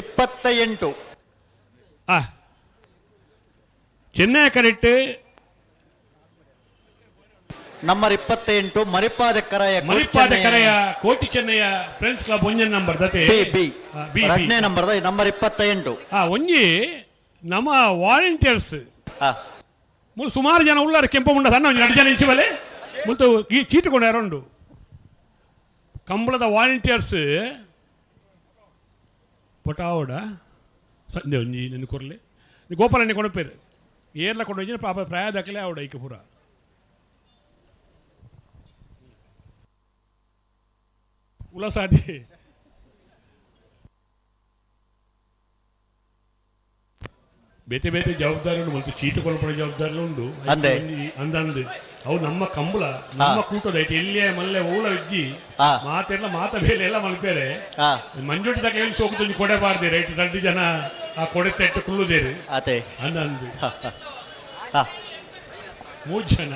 28 ಚೆನ್ನೈ ಕರೆಕ್ಟ್ ನಂಬರ್ 28 ಮರಿಪಾದೆಕ್ಕರಾಯ ಮರಿಪಾದೆಕ್ಕರಾಯ ಕೋಟಿ ಚೆನ್ನಯ್ಯ ಫ್ರೆಂಡ್ಸ್ ಕ್ಲಬ್ ಒಂಜನ್ ನಂಬರ್ ದತೆ ಬಿ ಬಿ ಎರಡನೇ ನಂಬರ್ ನಂಬರ್ 28 ಒಂಜಿ ನಮ್ಮ ವಾಲಂಟಿಯರ್ಸ್ ಹಾ ಸುಮಾರು ಜನ ಉಳ್ಳಾರ ಕೆಂಪು ಮುಂಡ ಸಣ್ಣ ಒಂದು 2 ಜನ ಇಂಚು ಬಲೆ ಮುಲ್ತು ಚೀಟುಕೊಂಡು ಯಾರುಂಡು ಕಂಬಳದ ವಾಲಂಟಿಯರ್ಸ್ ಪೊಟಾವಡ ಸಂಜೆ ಒಂಜಿ ನಿನ್ನ ಕೊರ್ಲೆ ಗೋಪಾಲನೆ ಕೊಡಪೇರು ಏರ್ಲ ಕೊಂಡು ಪಾಪ ಪ್ರಾಯದಕ್ಕಲೇ ಆವಡ ಐಕೆ ಪೂರ ಉಲಸಾದಿ ಬೇತೆ ಬೇತೆ ಜವಾಬ್ದಾರಿ ಉಂಟು ಮತ್ತು ಚೀಟು ಕೊಲ್ಪಡ ಜವಾಬ್ದಾರಿ ಉಂಟು ಅಂದಂದು ಅವು ನಮ್ಮ ಕಂಬಳ ನಮ್ಮ ಕೂಟದ ಐತೆ ಎಲ್ಲಿಯೇ ಮಲ್ಲೆ ಊಳ ಇಜ್ಜಿ ಮಾತೆಲ್ಲ ಮಾತ ಬೇಲೆ ಎಲ್ಲ ಮಲ್ಪೇರೆ ಮಂಜುಟಿ ತಕ್ಕ ಏನು ಸೋಕುತ್ತೊಂದು ಕೊಡಬಾರ್ದೆ ರೈಟ್ 2 ಜನ ಆ ಕೊಡೆ ತೆಟ್ಟು ಕುಳ್ಳುದೇರು ಅಂದಂದು 3 ಜನ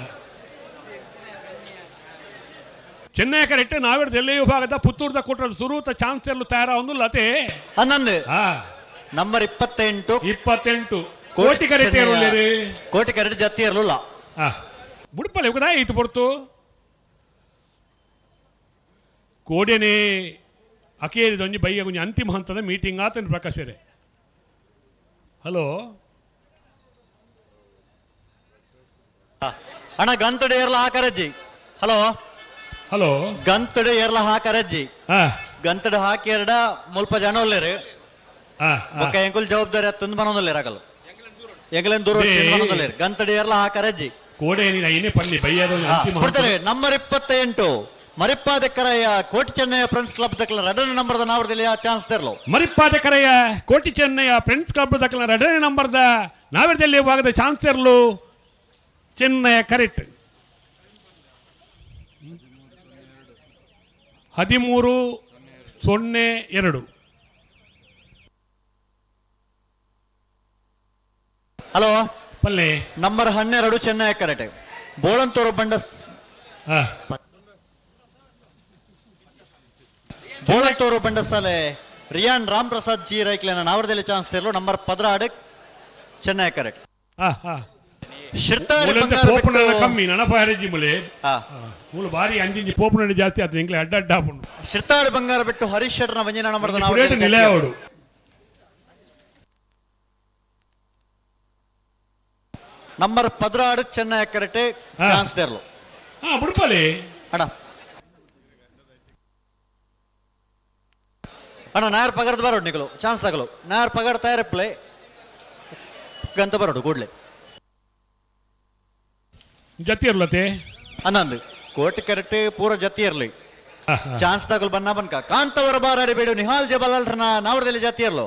ಚೆನ್ನೈ ಕರೆಕ್ಟ್ ನಾವಿಡ್ದು ಎಲ್ಲ ವಿಭಾಗದ ಪುತ್ತೂರ್ದ ಕೂಟದ ಸುರೂತ ಚಾನ್ಸ್ ಎಲ್ಲ ತಯಾರ ಒಂದು ಲತೆ ಹನ್ನೊಂದು ನಂಬರ್ 28 ಕೋಟಿ ಕರೆಕ್ಟ್ ಕೋಟಿ ಕರೆಕ್ಟ್ ಜತ್ತಿ ಇರಲಿಲ್ಲ ಬುಡ್ಪಲ್ಲ ಇವಾಗ ಐತು ಬರ್ತು ಕೋಡೆನೆ ಅಕೇರಿದ ಒಂಜಿ ಬೈಯ ಒಂಜಿ ಅಂತಿಮ ಹಂತದ ಮೀಟಿಂಗ್ ಆತನ ಪ್ರಕಾಶರೇ ಹಲೋ ಅಣ್ಣ ಗಂತಡೆ ಏರ್ಲ ಹಾಕರಜ್ಜಿ ಹಲೋ ಹಲೋ ಗಂತಡೆ ಏರ್ಲ ಹಾಕರಜ್ಜಿ ಗಂತಡೆ ಹಾಕಿ ಎರಡ ಮುಲ್ಪ ಜನ ಒಲ್ಲೇರು ಒಕ್ಕ ಎಂಕುಲ್ ಜವಾಬ್ದಾರಿ ತಂದು ಬನ್ನೊಂದಲ್ಲೇರಾಗಲ್ಲ ಎಂಗ್ಲೆನ್ ದೂರ ಬನ್ನೊಂದಲ್ಲೇರು ಗಂತಡೆ ಏರ್ಲ ಹಾಕರಜ್ಜಿ ಕೋಡೆ ಏನೇ ಪನ್ನಿ ಬೈಯದ ಕೊಡ್ತಾರೆ ನಂಬರ್ 28 ಮರಿಪ್ಪಾದೆಕ್ಕರಯ್ಯ ಕೋಟಿ ಚೆನ್ನಯ್ಯ ಫ್ರೆಂಡ್ಸ್ ಕ್ಲಬ್ ದಕ್ಕಲ 2ನೇ ನಂಬರ್ದ ನಾವರ್ದಲ್ಲಿ ಆ ಚಾನ್ಸ್ ತೆರಲು ಮರಿಪ್ಪಾದೆಕ್ಕರಯ್ಯ ಕೋಟಿ ಚೆನ್ನಯ್ಯ ಫ್ರೆಂಡ್ಸ್ ಕ್ಲಬ್ ದಕ್ಕಲ 2ನೇ ನಂಬರ್ದ ನಾವರ್ದಲ್ಲಿ ಭಾಗದ ಚಾನ್ಸ್ ತೆರಲು ಚೆನ್ನಯ್ಯ ಕರೆಕ್ಟ್ 13-02 ಹಲೋ ಪಲ್ಲೆ ನಂಬರ್ 12 ಚೆನ್ನೈ ಕರೆಕ್ಟ್ ಬೋಳಂತೂರು ಬಂಡಸ್ ಬೋಳಂತೂರು ಬಂಡಸಾಲೆ ರಿಯಾನ್ ರಾಮ್ ಪ್ರಸಾದ್ ಜಿ ರೈಕ್ಲೇನ ನಾವರ್ದಲ್ಲಿ ಚಾನ್ಸ್ ತೆರಲು ನಂಬರ್ 16 ಚೆನ್ನೈ ಕರೆಕ್ಟ್ ಕಮ್ಮಿ ನನಪಾರಜ್ಜಿ ಮುಲೆ ಮೂಲ ಬಾರಿ ಅಂಜಿಂಜಿ ಪೋಪುನ ಜಾಸ್ತಿ ಆಯ್ತು ಎಂಕ್ಲೆ ಅಡ್ಡ ಹಾಕೊಂಡು ಶಿರ್ತಾಡಿ ಬಂಗಾರ ಬಿಟ್ಟು ಹರೀಶ್ ಶೆಟ್ಟರ್ನ ವಂಜನ ನಂಬರ್ದ ನಿಲಯವಾಡು ನಂಬರ್ 16 ಚೆನ್ನೈ ಕರೆಕ್ಟ್ ಚಾನ್ಸ್ ತೆರಲು ಬುಡ್ಪಲೆ ಅಣ್ಣ ಅಣ್ಣ ನಾಯರ್ ಪಗಾರದ ಬರೋಡು ನಿಗಲು ಚಾನ್ಸ್ ತಗಲು ನಾಯರ್ ಪಗಾರ ತಯಾರಪ್ಪಲೆ ಗಂತ ಬರೋಡು ಕೂಡ್ಲೆ ಜತಿ ಇರ್ಲತೆ ಹನ್ನೊಂದು ಕೋರ್ಟ್ ಕರೆಕ್ಟ್ ಪೂರ ಜತಿ ಇರ್ಲಿ ಚಾನ್ಸ್ ತಗೊಳ್ ಬನ್ನ ಬನ್ಕ ಕಾಂತವರ ಬಾರಾಡಿ ಬೇಡು ನಿಹಾಲ್ ಜಬಲಾಲ್ರನ ನಾವಡದಲ್ಲಿ ಜಾತಿ ಇರ್ಲೋ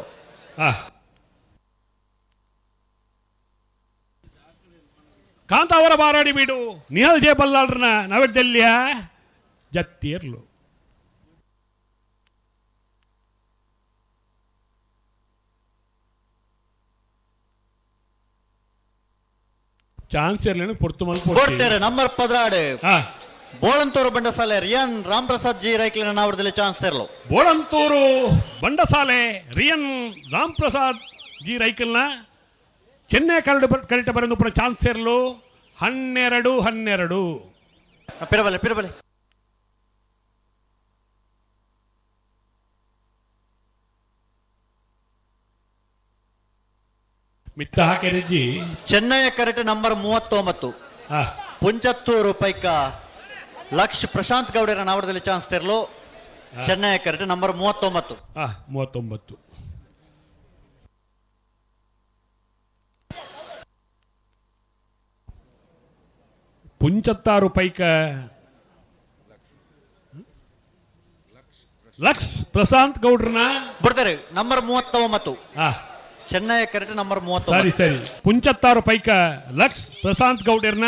ಕಾಂತಾವರ ಬಾರಾಡಿ ಬಿಡು ನಿಹಾಲ್ ಜೆ ಬಲ್ಲಾಳ್ರನ ನವದೆಲ್ಲಿಯ ಜತ್ತಿ ಇರ್ಲು ಚಾನ್ಸ್ ಇರ್ಲೇನು ಪೊರ್ತು ಕೊಡ್ತಾರೆ ನಂಬರ್ 16 ಬೋಳಂತೂರು ಬಂಡಸಾಲೆ ರಿಯನ್ ರಾಮ್ ಪ್ರಸಾದ್ ಜಿ ರೈಕ್ಲಿನ ನಾವಡದಲ್ಲಿ ಚಾನ್ಸ್ ತೆರಲು ಬೋಳಂತೂರು ಬಂಡಸಾಲೆ ರಿಯನ್ ರಾಮ್ ಪ್ರಸಾದ್ ಜಿ ರೈಕಲ್ನ ಚೆನ್ನೈ ಕರೆಕ್ಟ್ ಬರೆದು ಪುನಃ ಚಾನ್ಸ್ ಸೇರಲು 12 ಪಿರಬಲೆ ಪಿರಬಲೆ ಮಿತ್ತ ಹಾಕಿರಜ್ಜಿ ಚೆನ್ನೈ ಕರೆಕ್ಟ್ ನಂಬರ್ 39 ಪುಂಚತ್ತೂರು ಪೈಕ ಲಕ್ಷ ಪ್ರಶಾಂತ್ ಗೌಡರ ನಾವಡದಲ್ಲಿ ಚಾನ್ಸ್ ತೆರಲು ಚೆನ್ನೈ ಕರೆಕ್ಟ್ ನಂಬರ್ 39 ಪುಂಚತ್ತಾರು ಪೈಕ ಲಕ್ಷ ಪ್ರಶಾಂತ್ ಗೌಡ್ರನ ಬಿಡ್ತಾರೆ ನಂಬರ್ 39 ಚೆನ್ನೈ ಕರೆಕ್ಟ್ ನಂಬರ್ 39 ಸರಿ ಪುಂಚತ್ತಾರು ಪೈಕ ಲಕ್ಷ ಪ್ರಶಾಂತ್ ಗೌಡರ್ನ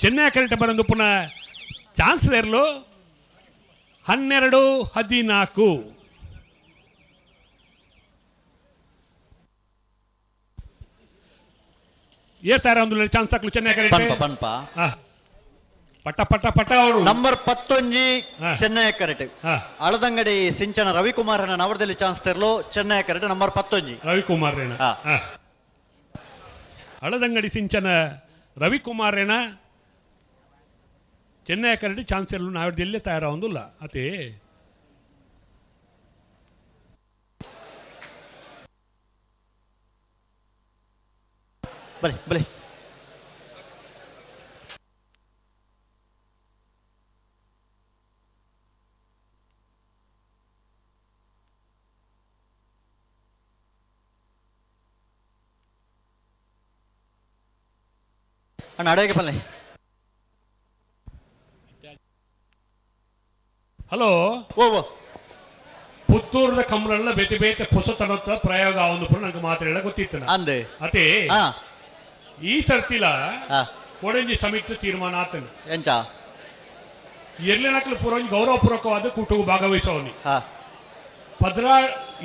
ಚೆನ್ನೈ ಕರೆಕ್ಟ್ ಬರೆದು ಪುನಃ ಚಾನ್ಸ್ ಇರಲು 12-14 ಏರ್ತಾರೆ ಒಂದು ಚಾನ್ಸ್ ಹಾಕ್ಲು ಚೆನ್ನೈ ಕರೆಕ್ಟ್ ಪಟ ಅವರು ನಂಬರ್ 11 ಚೆನ್ನೈ ಕರೆಕ್ಟ್ ಅಳದಂಗಡಿ ಸಿಂಚನ ರವಿಕುಮಾರನ ನವರದಲ್ಲಿ ಚಾನ್ಸ್ ತೆರಲು ಚೆನ್ನೈ ಕರೆಕ್ಟ್ ನಂಬರ್ 11 ರವಿಕುಮಾರೇನ ಅಳದಂಗಡಿ ಸಿಂಚನ ರವಿಕುಮಾರೇನ ಚೆನ್ನೈ ಕರೆಕ್ಟ್ ಚಾನ್ಸ್ ಇರಲು ನಾವಡದಲ್ಲಿ ತಯಾರಾವುದಿಲ್ಲ ಅದೇ ಬಲೆ ಬಲೆ ಅಣ್ಣ ಅಡಗೆ ಬಲ್ಲೆ ಹಲೋ ಓ ಪುತ್ತೂರದ ಕಮ್ಮಲೆಲ್ಲ ಬೇತೆ ಬೇತೆ ಪುಸತನದ ಪ್ರಯೋಗ ಅವನು ನಂಗೆ ಮಾತ್ರ ಗೊತ್ತಿತ್ತು ಅಂದೆ ಅದೇ ಈ ಸರ್ತಿಲ ಕೋಡಂಜಿ ಸಮಿತಿ ತೀರ್ಮಾನ ಆತನು ಎಂಚ ಎರ್ಲಿನಕ್ಲು ಪೂರ ಗೌರವಪೂರ್ವಕವಾದ ಕೂಟವು ಭಾಗವಹಿಸೋನಿ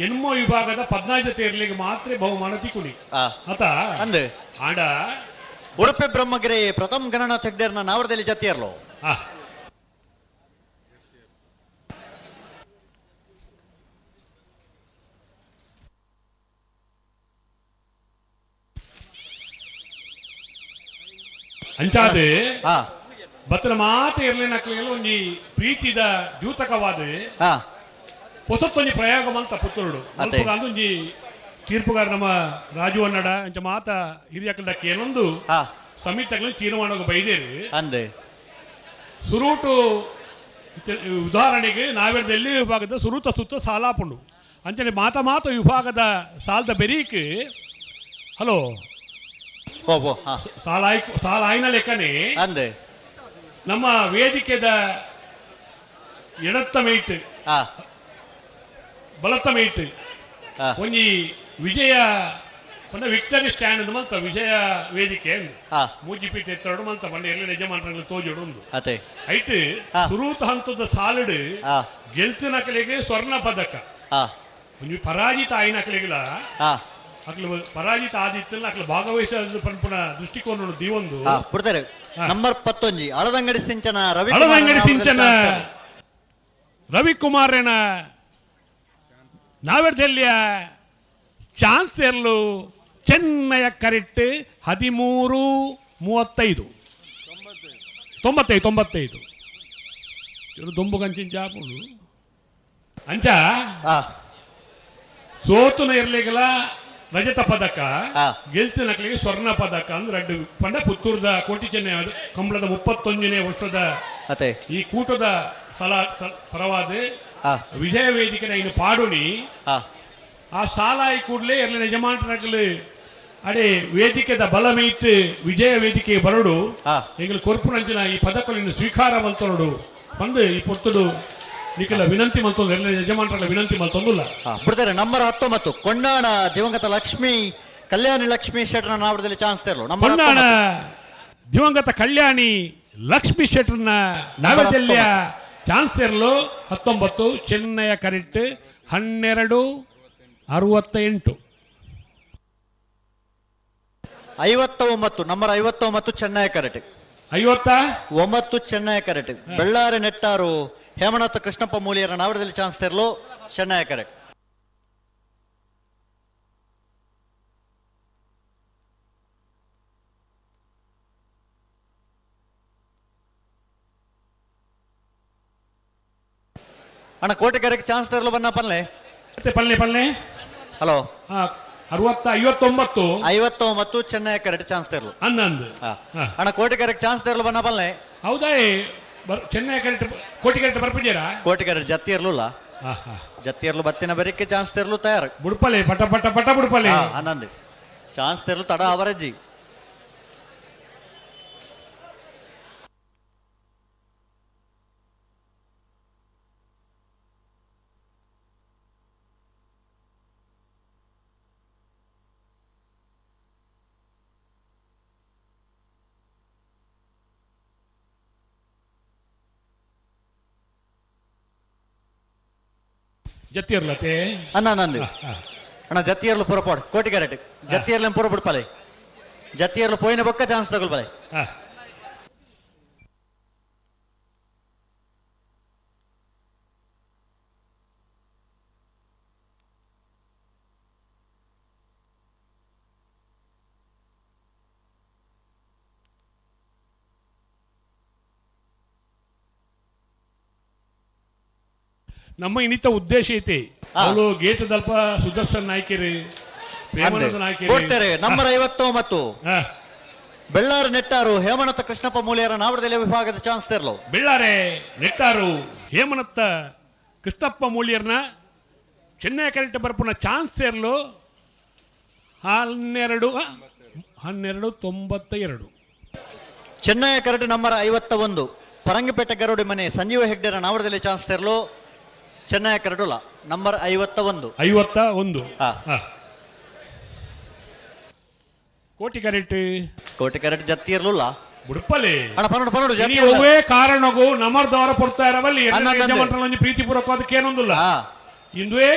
ಎನ್ಮೋ ವಿಭಾಗದ 14 ತೇರ್ಲಿಗೆ ಮಾತ್ರ ಬಹುಮಾನ ತಿಕುನಿ ಆತ ಅಂದೆ ಆಂಡ ಉಡುಪಿ ಬ್ರಹ್ಮಗಿರಿ ಪ್ರಥಮ ಗಣನಾಥ್ ಹೆಗ್ಡೇರ್ನ ನಾವರದಲ್ಲಿ ಜತಿ ಇರ್ಲೋ ಅಂಚಾದೆ ಬತ್ರ ಮಾತ ಇರ್ಲಿನಕ್ಲೆಲ್ಲ ಒಂಜಿ ಪ್ರೀತಿದ ದ್ಯೂತಕವಾದ ಹೊಸತ್ತೊಂಜಿ ಪ್ರಯೋಗ ಮಂತ ಪುತ್ತೂರುಡು ಒಂಜಿ ತೀರ್ಪುಗಾರ ನಮ್ಮ ರಾಜು ಅನ್ನಡ ಅಂಚ ಮಾತ ಹಿರಿಯಕ್ಕಳಕ್ಕೆ ಏನೊಂದು ಸಮಿತಿಗಳು ತೀರ್ಮಾನ ಬೈದೇರಿ ಅಂದೆ ಸುರೂಟು ಉದಾಹರಣೆಗೆ ನಾವೆರದಲ್ಲಿ ವಿಭಾಗದ ಸುರೂತ ಸುತ್ತ ಸಾಲಾಪುಂಡು ಅಂಚನೆ ಮಾತ ವಿಭಾಗದ ಸಾಲದ ಬೆರೀಕ್ ಹಲೋ ಸಾಲ ಆಯ್ನ ಲೆಕ್ಕನೆ ಅಂದೆ ನಮ್ಮ ವೇದಿಕೆದ ಎಡತ್ತ ಮೇಯ್ಟ್ ಬಲತ್ತ ಮೇಯ್ಟ್ ಒಂಜಿ ವಿಜಯ ಪಂಡ ವಿಕ್ಟರಿ ಸ್ಟ್ಯಾಂಡ್ ಅಂದ್ ಮಲ್ತ ವಿಜಯ ವೇದಿಕೆ ಮೂಜಿಪೀಠ ಎತ್ತರಡು ಮಲ್ತ ಪಂಡ ಎಲ್ಲ ಯಜಮಾನರಲ್ಲಿ ತೋಜೋಡು ಒಂದು ಐಟ್ ಸುರೂತ ಹಂತದ ಸಾಲಡ್ ಗೆಲ್ತಿನ ಕಲೆಗೆ ಸ್ವರ್ಣ ಪದಕ ಒಂಜಿ ಪರಾಜಿತ ಆಯ್ನ ಕಲೆಗಿಲ ಅಕ್ಲು ಪರಾಜಿತ ಆದಿತ್ತಲ್ಲ ಅಕ್ಲು ಭಾಗವಹಿಸೋದು ಪಂಪುನ ದೃಷ್ಟಿಕೋನ ದೀವೊಂದು ಬಿಡ್ತಾರೆ ನಂಬರ್ 11 ಅಳದಂಗಡಿ ಸಿಂಚನ ರವಿಕುಮಾರನ ನಾವೆರ್ದಲ್ಲಿಯ ಚಾನ್ಸ್ ಇರಲು ಚೆನ್ನೈಯ ಕರೆಕ್ಟ್ 13-35 ಇವರು ದೊಂಬು ಕಂಚಿನ ಚಾಪುಡು ಅಂಚ ಸೋತುನ ಇರ್ಲಿಗಲ ರಜತ ಪದಕ ಗೆಲ್ತಿನಕ್ಲಿಗೆ ಸ್ವರ್ಣ ಪದಕ ಅಂದ್ರೆ ಎರಡು ಪಂಡ ಪುತ್ತೂರದ ಕೋಟಿ ಚೆನ್ನೈ ಕಂಬಳದ 31ನೇ ವರ್ಷದ ಈ ಕೂಟದ ಪರವಾದ ವಿಜಯ ವೇದಿಕೆ ಇನ್ನು ಪಾಡುನಿ ಆ ಸಾಲಾಯಿ ಕೂಡಲೇ ಎಲ್ಲ ಯಜಮಾನರಲ್ಲಿ ಅಡೆ ವೇದಿಕೆದ ಬಲ ಮೀತ್ ವಿಜಯ ವೇದಿಕೆ ಬರಡು ಹಾ ಎಂಗಳು ಕೊರ್ಪುನಂಚಿನ ಈ ಪದಕಗಳನ್ನು ಸ್ವೀಕಾರ ಮಲ್ತೊನಡು ಬಂದು ಈ ಪೊತ್ತುಡು ನಿಖಿಲ ವಿನಂತಿ ಮಲ್ತೊಂದು ಎಲ್ಲ ಯಜಮಾನರ ವಿನಂತಿ ಮಲ್ತೊಂದುಲ್ಲ ಬಿಡ್ತಾರೆ. ನಂಬರ್ 19 ಕೊಂಡಾಣ ದಿವಂಗತ ಲಕ್ಷ್ಮಿ ಕಲ್ಯಾಣಿ ಲಕ್ಷ್ಮಿ ಶೆಟ್ಟರ್ನ ನಾವಡದಲ್ಲಿ ಚಾನ್ಸ್ ತೆರಲು. ನಂಬರ್ ಕೊಂಡಾಣ ದಿವಂಗತ ಕಲ್ಯಾಣಿ ಲಕ್ಷ್ಮಿ ಶೆಟ್ಟರ್ನ ನವದೆಹಲಿಯ ಚಾನ್ಸಲರ್ಲು 19 ಚೆನ್ನೈಯ correct 1268 59 number 59 Chennai correct 59 Chennai correct. Bellare Nettaru Hemanatha Krishnappa ಮೂಲಿಯರ ನಾವಡದಲ್ಲಿ ಚಾನ್ಸ್ ತೆರಲು ಚೆನ್ನೈ ಕರೆಕ್ಟ್. ಅಣ್ಣ ಕೋಟೆಕೆರೆಗೆ ಚಾನ್ಸ್ ತೆರಲು ಬನ್ನ ಪಲ್ಲೆ ಮತ್ತೆ ಪಲ್ಲೆ ಪಲ್ಲೆ ಹಲೋ 59 ಚೆನ್ನೈ ಕರೆಕ್ಟ್ ಚಾನ್ಸ್ ತೆರಲು. ಹನ್ನೊಂದು ಅಣ್ಣ ಕೋಟೆಕೆರೆಗೆ ಚಾನ್ಸ್ ತೆರಲು ಬನ್ನ ಪಲ್ಲೆ ಹೌದಾ ಚೆನ್ನೈ ಕರೆಕ್ಟ್ ಕೋಟಿ ಕರೆಕ್ಟ್ ಬರ್ಪಿದ್ದೀರಾ ಕೋಟೆಕೆರೆ ಜತ್ತಿ ಇರ್ಲಿಲ್ಲ ಜತ್ತಿ ಇರ್ಲು ಬತ್ತಿನ ಬರೀಕೆ ಚಾನ್ಸ್ ತೆರಲು ತಯಾರು ಬುಡ್ಪಲೆ ಪಟ ಪಟ ಪಟ ಬುಡ್ಪಲೆ ಹನ್ನೊಂದು ಚಾನ್ಸ್ ತೆರಲು ತಡ ಅವರಜ್ಜಿ. ಜತ್ತಿ ಇರ್ಲತೆ ಹನ್ನೊಂದು ಅಣ್ಣ ಜತ್ತಿಯರ್ಲು ಪುರಪಾಡು ಕೋಟಿ ಕ್ಯಾರೆಟ್ ಜತ್ತಿಯರ್ಲ ಪುರ ಬಿಡ್ಪಲೆ ಜತ್ತಿಯರ್ಲು ಪೋಯಿನ ಬೊಕ್ಕ ಚಾನ್ಸ್ ತಗೊಳ್ಪಲೆ. ನಮ್ಮ ಇನ್ನಿತ ಉದ್ದೇಶ ಐತಿ ಅವಳು ಗೇತದಲ್ಪ ಸುದರ್ಶನ್ ನಾಯ್ಕರಿ ಪ್ರೇಮಾನಂದ ನಾಯ್ಕರಿ ನಂಬರ್ 59 ಬೆಳ್ಳಾರಿ ನೆಟ್ಟಾರು ಹೇಮನಾಥ ಕೃಷ್ಣಪ್ಪ ಮೂಲಿಯರ ನಾವಡದಲ್ಲಿ ವಿಭಾಗದ ಚಾನ್ಸ್ ತೆರಲು. ಬೆಳ್ಳಾರೆ ನೆಟ್ಟಾರು ಹೇಮನತ್ತ ಕೃಷ್ಣಪ್ಪ ಮೂಲಿಯರ್ನ ಚೆನ್ನೈ ಕರೆಕ್ಟ್ ಬರ್ಪುನ ಚಾನ್ಸ್ ಸೇರ್ಲು 1292 ಚೆನ್ನೈ ಕರೆಕ್ಟ್ ನಂಬರ್ 51 ಪರಂಗಿಪೇಟೆ ಗರುಡಿ ಮನೆ ಸಂಜೀವ ಹೆಗ್ಡೆರ ನಾವಡದಲ್ಲಿ ಚಾನ್ಸ್ ತೆರಲು. ಚೆನ್ನೈ ಕರೆಕ್ಟ್ ನಂಬರ್ 51 ಕೋಟಿ ಕರೆಕ್ಟ್ ಜತ್ತಿ ಇರ್ಲಿಲ್ಲ ಬುಡ್ಪಲೆ ಅಣ್ಣ ಪನ್ನೊಂದು ಒವ್ವೇ ಕಾರಣಗೂ ನಮರ್ದವರ ಪಡ್ತಾ ಇರವಲ್ಲಿ ಯಜಮಾನರಲ್ಲಿ ಪ್ರೀತಿಪೂರ್ವಕ ಅದಕ್ಕೇನೊಂದಿಲ್ಲ ಇಂದುವೇ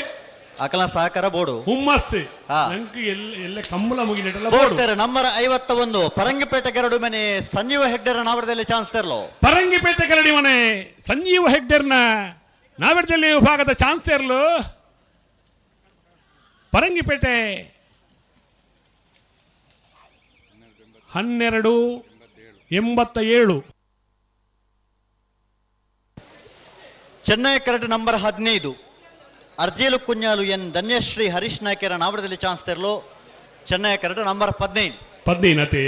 ಅಕಲ ಸಹಕಾರ ಬೋರ್ಡು ಹುಮ್ಮಸ್ ನಂಗೆ ಎಲ್ಲ ಕಂಬಳ ಮುಗಿಲಿಟ್ಟಲ್ಲ ಬೋರ್ಡ್ತಾರೆ. ನಂಬರ್ 51 ಪರಂಗಿಪೇಟೆ ಗರಡು ಮನೆ ಸಂಜೀವ ಹೆಗ್ಡೆರ ನಾವಡದಲ್ಲಿ ಚಾನ್ಸ್ ತೆರಲು. ಪರಂಗಿಪೇಟೆ ಗರಡಿ ಮನೆ ಸಂಜೀವ ಹೆಗ್ಡೆರ್ನ ನಾವಡದಲ್ಲಿ ವಿಭಾಗದ ಚಾನ್ಸ್ ತೆರಲು. ಪರಂಗಿಪೇಟೆ 1287 ಚೆನ್ನೈ ಕರೆಕ್ಟ್ ನಂಬರ್ 15 ಅರ್ಜೇಲು ಕುഞ്ഞാಲು ಎನ್ ಧನ್ಯಶ್ರೀ ಹರೀಶ್ ನಾಯ್ಕರ ನಾವಡದಲ್ಲಿ ಚಾನ್ಸ್ ತೆರಲು. ಚೆನ್ನೈ ಕರೆಕ್ಟ್ ನಂಬರ್ 15 ಅತೆ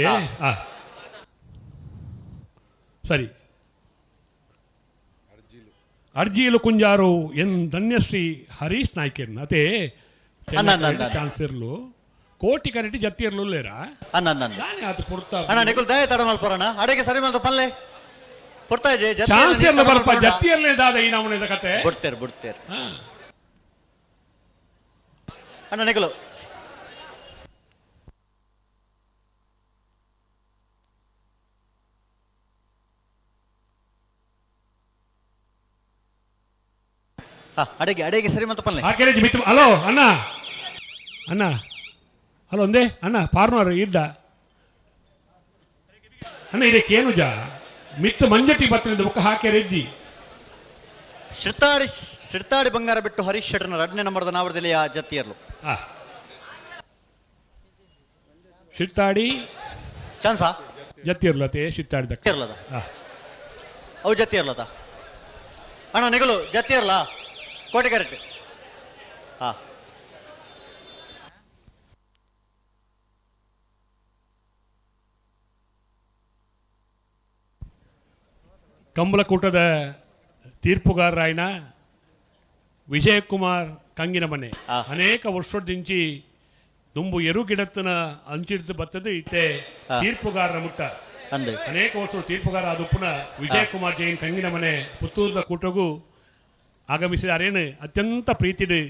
ಸರಿ. ಅರ್ಜೀಲು ಕುಂಜಾರು ಎನ್ ಧನ್ಯಶ್ರೀ ಹರೀಶ್ ನಾಯ್ಕರ್ನ ಅತೆ ಚಾನ್ಸ್ ಇರ್ಲು ಕೋಟಿ ಕರೆಕ್ಟ್ ಜತ್ತಿ ಇರ್ಲು ಅದು ಕೊಡ್ತಾ ಅಣ್ಣ ನಿಕುಲ್ ದಯ ತಡ ಮಲ್ಪರಣ ಅಡೆಗೆ ಸರಿ ಮಲ್ತ ಪಲ್ಲೆ ಕೊಡ್ತಾ ಇದೆ ಚಾನ್ಸ್ ಇರ್ಲು ಬರ್ಪ ಜತ್ತಿ ಇರ್ಲಿ ದಾದ ಈ ನಮ್ಮನೆ ಕತೆ ಬಿಡ್ತೇರ್ ಅಣ್ಣ ನಿಕುಲು ಅಡೆಗೆ ಸರಿ ಮಲ್ತ ಪಲ್ಲೆ ಹಲೋ ಅಣ್ಣ ಹಲೋ ಒಂದೇ ಅಣ್ಣ ಪಾರ್ನರ್ ಇದ್ದ ಅಣ್ಣ ಇದಕ್ಕೇನು ಜಾ ಮಿತ್ತು ಮಂಜಟಿ ಬತ್ತನಿಂದ ಬುಕ್ಕ ಹಾಕ್ಯಾರಿದ್ದಿ ಶಿರ್ತಾಡಿ ಬಂಗಾರ ಬಿಟ್ಟು ಹರೀಶ್ ಶೆಟ್ಟರ್ನ 2ನೇ ನಂಬರ್ದ ನಾವಡದಲ್ಲಿ ಆ ಜತ್ತಿಯರ್ಲು ಶಿರ್ತಾಡಿ ಚಾನ್ಸಾ ಜತ್ತಿ ಇರ್ಲತೆ ಶಿರ್ತಾಡಿದ ಇರ್ಲದ ಅವು ಜತ್ತಿ ಇರ್ಲದ ಅಣ್ಣ ನಿಗಲು ಜತ್ತಿ ಇರ್ಲ ಕೋಟೆ ಕರೆಕ್ಟ್ ಕಂಬಳಕೂಟದ ತೀರ್ಪುಗಾರರಾಯನ ವಿಜಯಕುಮಾರ್ ಕಂಗಿನ ಮನೆ ಅನೇಕ ವರ್ಷದಿಂಚಿ ದುಂಬು ಎರುಗಿಡತ್ತನ ಅಂಚಿಡ್ದು ಬರ್ತದೆ ಇತ್ತೆ ತೀರ್ಪುಗಾರರ ಮುಟ್ಟ ಅಂದೆ ಅನೇಕ ವರ್ಷ ತೀರ್ಪುಗಾರ ಅದು ಪುನಃ ವಿಜಯ್ ಕುಮಾರ್ ಜೈನ್ ಕಂಗಿನ ಮನೆ ಪುತ್ತೂರದ ಕೂಟಗೂ ಆಗಮಿಸಿದಾರೇನು ಅತ್ಯಂತ ಪ್ರೀತಿಡು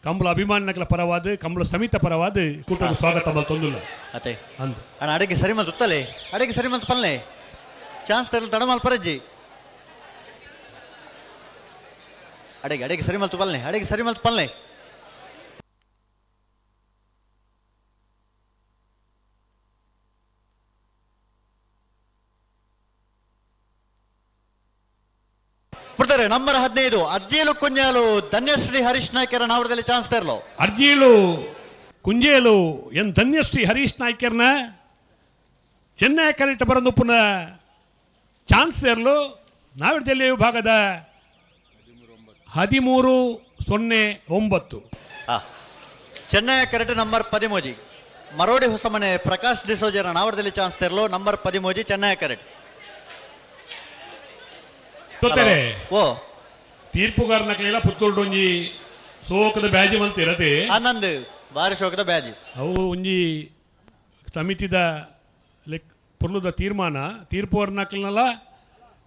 ಕಂಬಳ ಅಭಿಮಾನಗಳ ಪರವಾದ ಕಂಬಳ ಸಮಿತ ಪರವಾದ ಕೂಟಗೂ ಸ್ವಾಗತ ಮಲ್ತೊಂದುಲ್ಲ ಅತೆ ಅಂದ್ ಅಣ್ಣ ಅಡಿಗೆ ಸರಿ ಮಂತ್ ಉತ್ತಲೆ ಅಡಿಗೆ ಸರಿ ಮಂತ್ ಪಲ್ಲೆ ಚಾನ್ಸ್ ತರಲು ತಡ ಮಲ್ಪರಜ್ಜಿ ಅಡಿಗೆ ಸರಿ ಮಲ್ತು ಪಲ್ಲೆ ಅಡಿಗೆ ಸರಿ ಮಲ್ತು ಪಲ್ಲೆ ಬಿಡ್ತಾರೆ ನಂಬರ್ 15 ಅರ್ಜಿಲು ಕುಂಜಾಲು ಧನ್ಯಶ್ರೀ ಹರೀಶ್ ನಾಯ್ಕರ ನಾವಡದಲ್ಲಿ ಚಾನ್ಸ್ ತರಲು ಅರ್ಜಿಲು ಕುಂಜೇಲು ಎನ್ ಧನ್ಯಶ್ರೀ ಹರೀಶ್ ನಾಯ್ಕರ್ನ ಚೆನ್ನೈ ಕರೆಕ್ಟ್ ಬರೋದು ಪುನಃ ಚಾನ್ಸ್ ತರಲು ನಾವಿಡದಲ್ಲಿ ವಿಭಾಗದ 1309 ಚೆನ್ನೈ ಕರೆಕ್ಟ್ ನಂಬರ್ 13 ಮರೋಡಿ ಹೊಸಮನೆ ಪ್ರಕಾಶ್ ಡಿಸೋಜರ ನಾವಡದಲ್ಲಿ ಚಾನ್ಸ್ ತರಲು ನಂಬರ್ 13 ಚೆನ್ನೈ ಕರೆಕ್ಟ್ ತೊತ್ತರೆ ಓ ತೀರ್ಪುಗಾರನಕ್ಲೆಲ್ಲ ಪುತ್ತೂರು ಒಂಜಿ ಸೋಕದ ಬ್ಯಾಜ್ ಅಂತ ಇರತ್ತೆ ಆನಂದ್ ಬಾರಿ ಶೋಕದ ಬ್ಯಾಜ್ ಅವು ಒಂಜಿ ಸಮಿತಿದ ಲೆಕ್ ಪುರ್ಲುದ ತೀರ್ಮಾನ ತೀರ್ಪುಗಾರನಕ್ಲನಲ್ಲ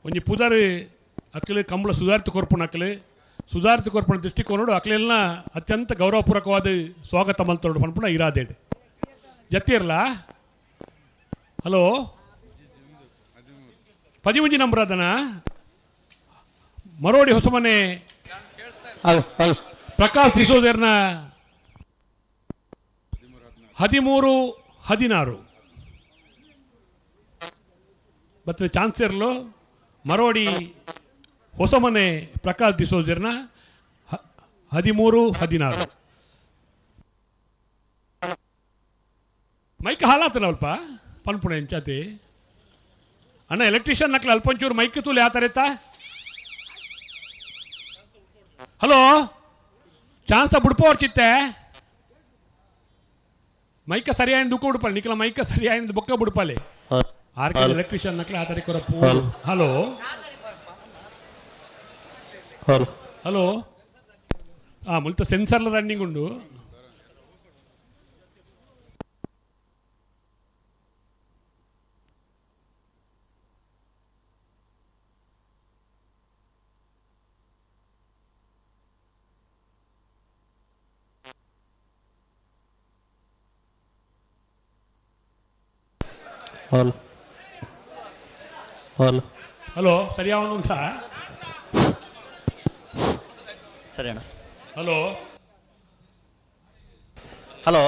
ಒಂಜಿ ಪುದರ್ ಅಕ್ಲೆ ಕಂಬಳ ಸುಧಾರಿತ ಕೊರ್ಪುನಕ್ಲೆ ಸುಧಾರಿತ ಕೊರ್ಪುನ ದೃಷ್ಟಿಕೋನೋಡು ಅಕ್ಲೆಲ್ಲ ಅತ್ಯಂತ ಗೌರವಪೂರ್ವಕವಾದ ಸ್ವಾಗತ ಮಲ್ತೋಡು ಪನ್ಪುಣ ಇರಾದೇಡು ಜತ್ತಿರಲ್ಲ ಹಲೋ 11 ನಂಬರ್ ಅದನ ಮರೋಡಿ ಹೊಸಮನೆ ಪ್ರಕಾಶ್ ಡಿಸೋಜರ್ನ 13-16 ಮತ್ತೆ ಚಾನ್ಸ್ ಇರಲು ಮರೋಡಿ ಹೊಸಮನೆ ಪ್ರಕಾಶ್ ಡಿಸೋಜರ್ನ 13-16 ಮೈಕ್ ಹಾಲಾತನ ಅಲ್ಪ ಪನ್ಪುಣೆ ಎಂಚಾತಿ ಅಣ್ಣ ಎಲೆಕ್ಟ್ರಿಷಿಯನ್ ನಕ್ಲ ಅಲ್ಪಂಚೂರು ಮೈಕ್ ತೂಲಿ ಆತರೆತ್ತ ಹಲೋ ಚಾನ್ಸ್ ಬುಡ್ಪೋರ್ಚಿತ್ತೆ ಮೈಕ ಸರಿಯಾಗಿ ದುಃಖ ಬಿಡ್ಪಲ್ಲ ನಿಕ್ಲ ಮೈಕ ಸರಿಯಾಗಿ ಬೊಕ್ಕ ಬಿಡ್ಪಲ್ಲಿ ಆರ್ಕೆ ಎಲೆಕ್ಟ್ರಿಷಿಯನ್ ನಕ್ಲ ಆತರೆ ಕೊರಪ್ಪು ಹಲೋ ಹಲೋ ಮುಲ್ತ ಸೆನ್ಸರ್ಲ ರನ್ನಿಂಗ್ ಉಂಡು ಹಲೋ ಸರಿಯಾವನು ಅಂತ ಸರಿ ಅಣ್ಣ ಹಲೋ ಹಲೋ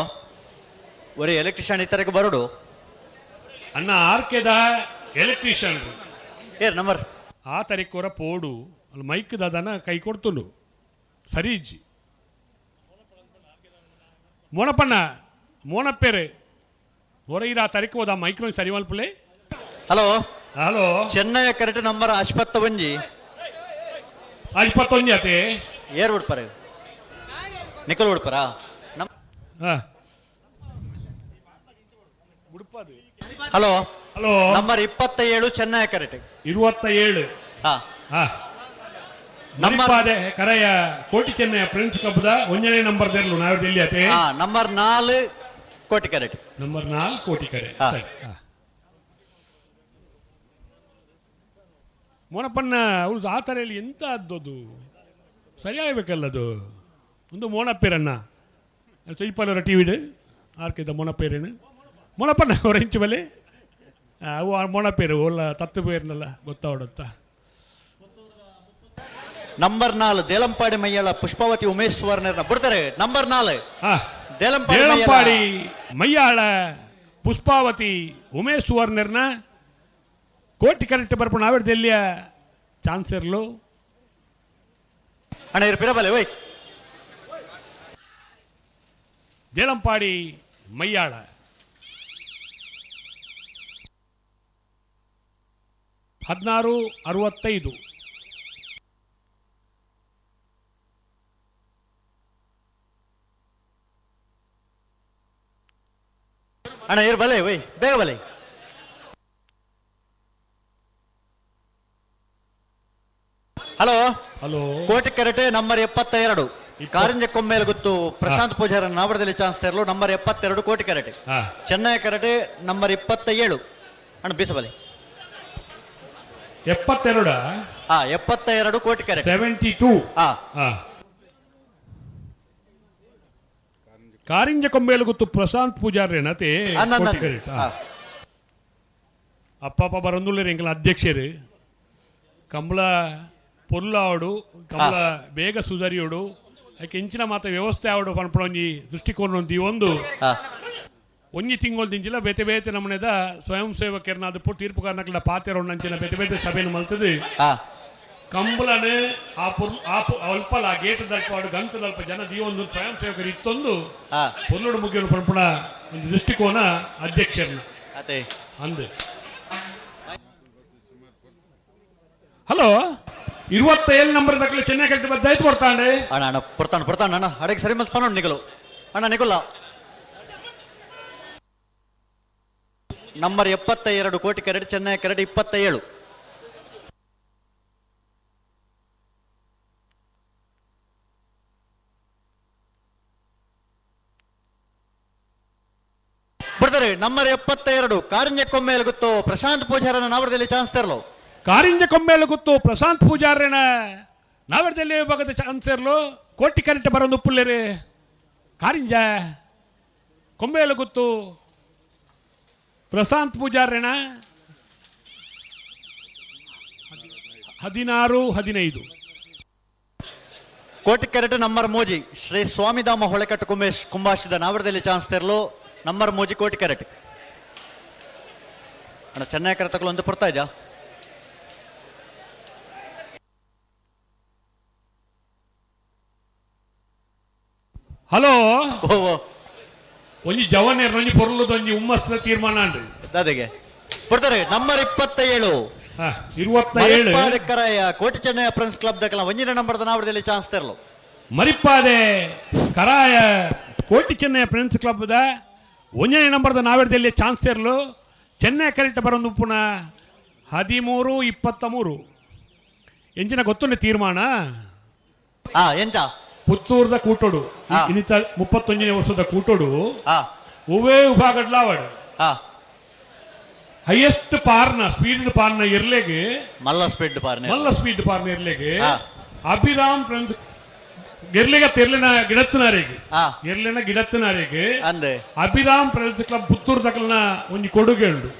ಒರೆ ಎಲೆಕ್ಟ್ರಿಷಿಯನ್ ಇತರಕ್ಕೆ ಬರೋಡು ಅಣ್ಣ ಆರ್ಕೆದ ಎಲೆಕ್ಟ್ರಿಷಿಯನ್ ಏರ್ ನಂಬರ್ ಆ ತರಿಕೋರ ಪೋಡು ಅಲ್ಲಿ ಮೈಕ್ ದಾದನ ಕೈ ಕೊಡ್ತುಂಡು ಸರಿ ಇಜ್ಜಿ ಮೋನಪ್ಪಣ್ಣ ಮೋನಪ್ಪೇರೆ ಹೊರಗಿರ ಆ ತರಿಕೆ ಹೋದ ಮೈಕ್ ಸರಿ ಮಲ್ಪಲೆ hello hello Chennai correct number 51 21 ಆತೆ ಏರ್ ಬಿಡ್ಪಾರೆ ನಿಕಲ್ ಬಿಡ್ಪಾರ hello hello number 27 Chennai correct 27 number ಕರೆಯ ಕೋಟಿ ಚೆನ್ನೈ ಫ್ರೆಂಡ್ಸ್ ಕ್ಲಬ್ದ 1ನೇ ನಂಬರ್ ದೇರ್ಲು ನಾವು ಡೆಲ್ಲಿ ಆತೆ ನಂಬರ್ 4 ಕೋಟಿ ಕರೆಕ್ಟ್ ನಂಬರ್ 4 ಕೋಟಿ ಕರೆ ಸರಿ ಮೋನಪ್ಪಣ್ಣ ಅವ್ರದ್ದು ಆ ಥರಲ್ಲಿ ಎಂತ ಅದ್ದದು ಸರಿಯಾಗಬೇಕಲ್ಲ ಅದು ಒಂದು ಮೋನಪ್ಪೇರಣ್ಣ ಚೈಪಾಲವರ ಟಿ ವಿಡು ಆರ್ಕೆದ ಮೋನಪ್ಪೇರೇನು ಮೋನಪ್ಪಣ್ಣ ಅವರ ಇಂಚು ಬಲೆ ಅವು ಮೋನಪ್ಪೇರು ಒಲ್ಲ ತತ್ತು ಬೇರ್ನಲ್ಲ ಗೊತ್ತಾವಡುತ್ತಾ ನಂಬರ್ 4 ದೇಲಂಪಾಡಿ ಮಯ್ಯಾಳ ಪುಷ್ಪಾವತಿ ಉಮೇಶ್ ಸುವರ್ಣರ್ನ ಬಿಡ್ತಾರೆ ನಂಬರ್ 4 ದೇಲಂಪಾಡಿ ಮಯ್ಯಾಳ ಪುಷ್ಪಾವತಿ ಉಮೇಶ್ ಸುವರ್ಣರ್ನ ಕೋಟಿ ಕರೆಕ್ಟ್ ಬರ್ಪಣ ಆವಿಡ ದೆಲ್ಲಿಯ ಚಾನ್ಸ್ ಇರ್ಲು ಅಣ್ಣ ಇರ್ಪಿರಬಲ್ಲೆ ಓಯ್ ದೇಲಂಪಾಡಿ ಮಯ್ಯಾಳ ಹದಿನಾರು 65 ಅಣ್ಣ ಇರ್ ಬಲೆ ಓಯ್ ಬೇಗ ಬಲೆ ಹಲೋ ಹಲೋ ಕೋಟಿ ಕರೆಕ್ಟ್ ನಂಬರ್ 72 ಕಾರಿಂಜ ಕೊಮ್ಮೇಲೆ ಗೊತ್ತು ಪ್ರಶಾಂತ್ ಪೂಜಾರ ನಾವಡದಲ್ಲಿ ಚಾನ್ಸ್ ತೆರಲು ನಂಬರ್ 72 ಕೋಟಿ ಕ್ಯಾರೆಟ್. ಚೆನ್ನೈ ಕ್ಯಾರೆಟ್ ನಂಬರ್ 27 ಅಣ್ಣ ಬೀಸಬಲಿ 72 72 ಕೋಟಿ ಕ್ಯಾರೆಟ್ 72 ಕಾರಿಂಜ ಕೊಂಬೇಲು ಗೊತ್ತು ಪ್ರಶಾಂತ್ ಪೂಜಾರೇನತೆ ಅಪ್ಪಪ್ಪ ಬರಂದುಳ್ಳೇರು ಎಂಕಲ ಅಧ್ಯಕ್ಷರು ಕಂಬಳ ಪೊರ್ಲ ಆವಡು ಕಂಬಳ ಬೇಗ ಸುಧಾರಿಯೋಡು ಯಾಕೆ ಇಂಚಿನ ಮಾತ ವ್ಯವಸ್ಥೆ ಆವಡು ಪನ್ಪಡೊಂಜಿ ದೃಷ್ಟಿಕೋನ ಒಂದು ಒಂಜಿ ತಿಂಗಳು ದಿಂಚಿಲ ಬೇತೆ ಬೇತೆ ನಮ್ಮನೆದ ಸ್ವಯಂ ಸೇವಕರನ್ನ ಅದು ತೀರ್ಪು ಕಾರಣಕ್ಲ ಪಾತೆರೊಂಡಂಚಿನ ಬೇತೆ ಬೇತೆ ಸಭೆಯನ್ನು ಮಲ್ತದೆ ಕಂಬಳನೆ ಅಲ್ಪಲ ಗೇಟ್ ದಲ್ಪ ಗಂತದಲ್ಪ ಜನ ದೀವೊಂದು ಸ್ವಯಂ ಸೇವಕರು ಇತ್ತೊಂದು ಪೊರ್ಲೋಡು ಮುಗಿಯೋಡು ಪನ್ಪುಣ ಒಂದು ದೃಷ್ಟಿಕೋನ ಅಧ್ಯಕ್ಷರನ್ನ ಅಂದು. ಹಲೋ 27 ನಂಬರ್ ದಕ್ಕಲೆ ಚೆನ್ನೈ ಕಟ್ಟಿ ಬದ್ದಾಯ್ತು ಕೊಡ್ತಾಂಡೆ ಅಣ್ಣ ಅಣ್ಣ ಪಡ್ತಾನೆ ಅಣ್ಣ ಅಡಗೆ ಸರಿ ಮತ್ತೆ ಪನ್ನೊಂಡು ನಿಗಲು ಅಣ್ಣ ನಿಗುಲ್ಲ ನಂಬರ್ 72 ಕೋಟಿ ಕ್ಯಾರೆಟ್ ಚೆನ್ನೈ ಕ್ಯಾರೆಟ್ 27 ಬಿಡ್ತಾರೆ. ನಂಬರ್ 72 ಕಾರಿಂಜ ಕೊಮ್ಮೇಲೆ ಗೊತ್ತು ಪ್ರಶಾಂತ್ ಪೂಜಾರನ ನಾವಡದಲ್ಲಿ ಚಾನ್ಸ್ ತೆರಲು ಕಾರಿಂಜ ಕೊಂಬೇಲು ಗೊತ್ತು ಪ್ರಶಾಂತ್ ಪೂಜಾರೇನ ನಾವಡದಲ್ಲಿ ಭಾಗದ ಚಾನ್ಸ್ ಇರಲು ಕೋಟಿ ಕ್ಯಾರೆಟ್ ಬರೋದು ಉಪ್ಪುಳ್ಳೇರಿ ಕಾರಿಂಜ ಕೊಂಬೇಲು ಗೊತ್ತು ಪ್ರಶಾಂತ್ ಪೂಜಾರೇನ 16-15 ಕೋಟಿ ಕ್ಯಾರೆಟ್ ನಂಬರ್ ಮೋಜಿ ಶ್ರೀ ಸ್ವಾಮಿಧಾಮ ಹೊಳೆಕಟ್ಟು ಕುಂಭಾಷಿದ ನಾವಡದಲ್ಲಿ ಚಾನ್ಸ್ ತೆರಲು ನಂಬರ್ ಮೋಜಿ ಕೋಟಿ ಕ್ಯಾರೆಟ್ ಅಣ್ಣ ಚೆನ್ನೈ ಕ್ಯಾರೆಟ್ ತಗೊಳ್ಳು ಒಂದು ಪಡ್ತಾ ಇಜಾ ಹಲೋ ಒಂಜಿ ಜವನೇರ್ ಒಂಜಿ ಪೊರ್ಲದ ಒಂಜಿ ಹುಮ್ಮಸ್ಸ ತೀರ್ಮಾನ ಅಂಡ್ರಿ ದಾದೆಗೆ ಕೊಡ್ತಾರೆ. ನಂಬರ್ 27 ಕರಾಯ ಕೋಟಿ ಚೆನ್ನೈ ಫ್ರೆಂಡ್ಸ್ ಕ್ಲಬ್ ದಕ್ಕಲ ಒಂಜಿನ ನಂಬರ್ದ ನಾವಡದಲ್ಲಿ ಚಾನ್ಸ್ ತೆರಲು ಮರಿಪಾದೆ ಕರಾಯ ಕೋಟಿ ಚೆನ್ನೈ ಫ್ರೆಂಡ್ಸ್ ಕ್ಲಬ್ ದ ಒಂಜನೇ ನಂಬರ್ದ ನಾವಡದಲ್ಲಿ ಚಾನ್ಸ್ ತೆರಲು ಚೆನ್ನೈ ಕ್ಯಾರೆಟ್ ಬರೋದು ಪುನಃ 13-23 ಎಂಚಿನ ಗೊತ್ತುಂಡೆ ತೀರ್ಮಾನ ಎಂಚ ಪುತ್ತೂರ್ದ ಕೂಟೋಡು ಇನ್ನಿತ 31ನೇ ವರ್ಷದ ಕೂಟೋಡು ಒವೇ ವಿಭಾಗಡ್ಲಾವಡ್ ಹೈಯೆಸ್ಟ್ ಪಾರ್ನ ಸ್ಪೀಡ್ ಪಾರ್ನ ಇರ್ಲೆಗೆ ಮಲ್ಲ ಸ್ಪೀಡ್ ಪಾರ್ನ ಇರ್ಲೆಗೆ ಅಭಿರಾಮ್ ಫ್ರೆಂಡ್ಸ್ ಗೆರ್ಲೆಗ ತೆರ್ಲಿನ ಗಿಡತ್ತಿನಾರಿಗೆ ಅಭಿರಾಮ್ ಫ್ರೆಂಡ್ಸ್ ಕ್ಲಬ್ ಪುತ್ತೂರು ದಕ್ಕಲ್ನ ಒಂಜಿ ಕೊಡುಗೆ ಉಂಡು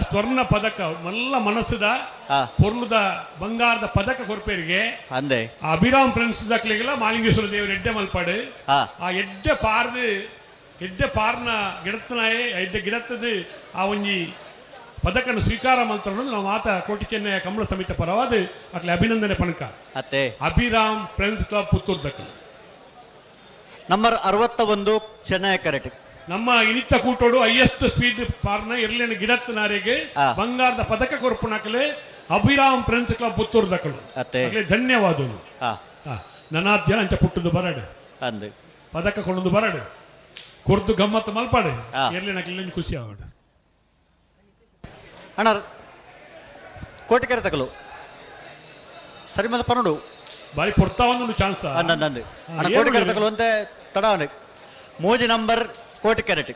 ಸ್ವರ್ಣ ಪದಕ ಮಲ್ಲ ಮನಸ್ಸದ ಪೊರ್ಲುದ ಬಂಗಾರದ ಪದಕ ಕೊರ್ಪೇರಿಗೆ ಅಭಿರಾಮ್ ಫ್ರೆಂಡ್ಸ್ ದಕ್ಲಿಗೆಲ್ಲ ಮಾಲಿಂಗೇಶ್ವರ ದೇವರು ಎಡ್ಡೆ ಮಲ್ಪಾಡು ಆ ಎಡ್ಡೆ ಪಾರ್ನ ಗಿಡತ್ತನಾಯೆ ಎಡ್ಡೆ ಗಿಡತ್ತದು ಆ ಒಂಜಿ ಪದಕನ ಸ್ವೀಕಾರ ಮಲ್ತೊಂಡು ನಾವು ಮಾತ ಕೋಟಿ ಚೆನ್ನೈ ಕಂಬಳ ಸಮಿತಿ ಪರವಾದ ಅಕ್ಲೆ ಅಭಿನಂದನೆ ಪಣಕ ಅಭಿರಾಮ್ ಫ್ರೆಂಡ್ಸ್ ಕ್ಲಬ್ ಪುತ್ತೂರು ದಕ್ಕಲ್ ನಂಬರ್ 61 ಚೆನ್ನೈ ಕ್ಯಾರೆಟ್ ನಮ್ಮ ಇನಿತ್ತ ಕೂಟೋಡು ಹೈಯೆಸ್ಟ್ ಸ್ಪೀಡ್ ಪಾರ್ನ ಇರ್ಲಿನ ಗಿಡತ್ತನಾರಿಗೆ ಬಂಗಾರದ ಪದಕ ಕೊರ್ಪುಣಕಲೆ ಅಭಿರಾಮ್ ಫ್ರೆಂಡ್ಸ್ ಕ್ಲಬ್ ಪುತ್ತೂರು ದಕ್ಕಲು ಧನ್ಯವಾದಗಳು. ನನಾದ್ಯ ಅಂತ ಪುಟ್ಟದು ಬರಡು ಪದಕ ಕೊಂಡದು ಬರಡು ಕೊರ್ದು ಗಮ್ಮತ್ತು ಮಲ್ಪಾಡು ಇರ್ಲಿನ ಖುಷಿ ಆವಡು ಅಣ್ಣ ಕೋಟಿ ಕ್ಯಾರೆಟ್ ತಗಲು ಸರಿ ಮತ್ತೆ ಪನ್ನೊಂಡು ಬಾರಿ ಕೊಡ್ತಾ ಒಂದು ಚಾನ್ಸ್ ಅಂದಂದು ಅಣ್ಣ ಕೋಟಿ ಕ್ಯಾರೆಟ್ ತಗಲು ಅಂತೆ ತಡ ಮೋಜಿ ನಂಬರ್ ಕೋಟಿ ಕ್ಯಾರೆಟ್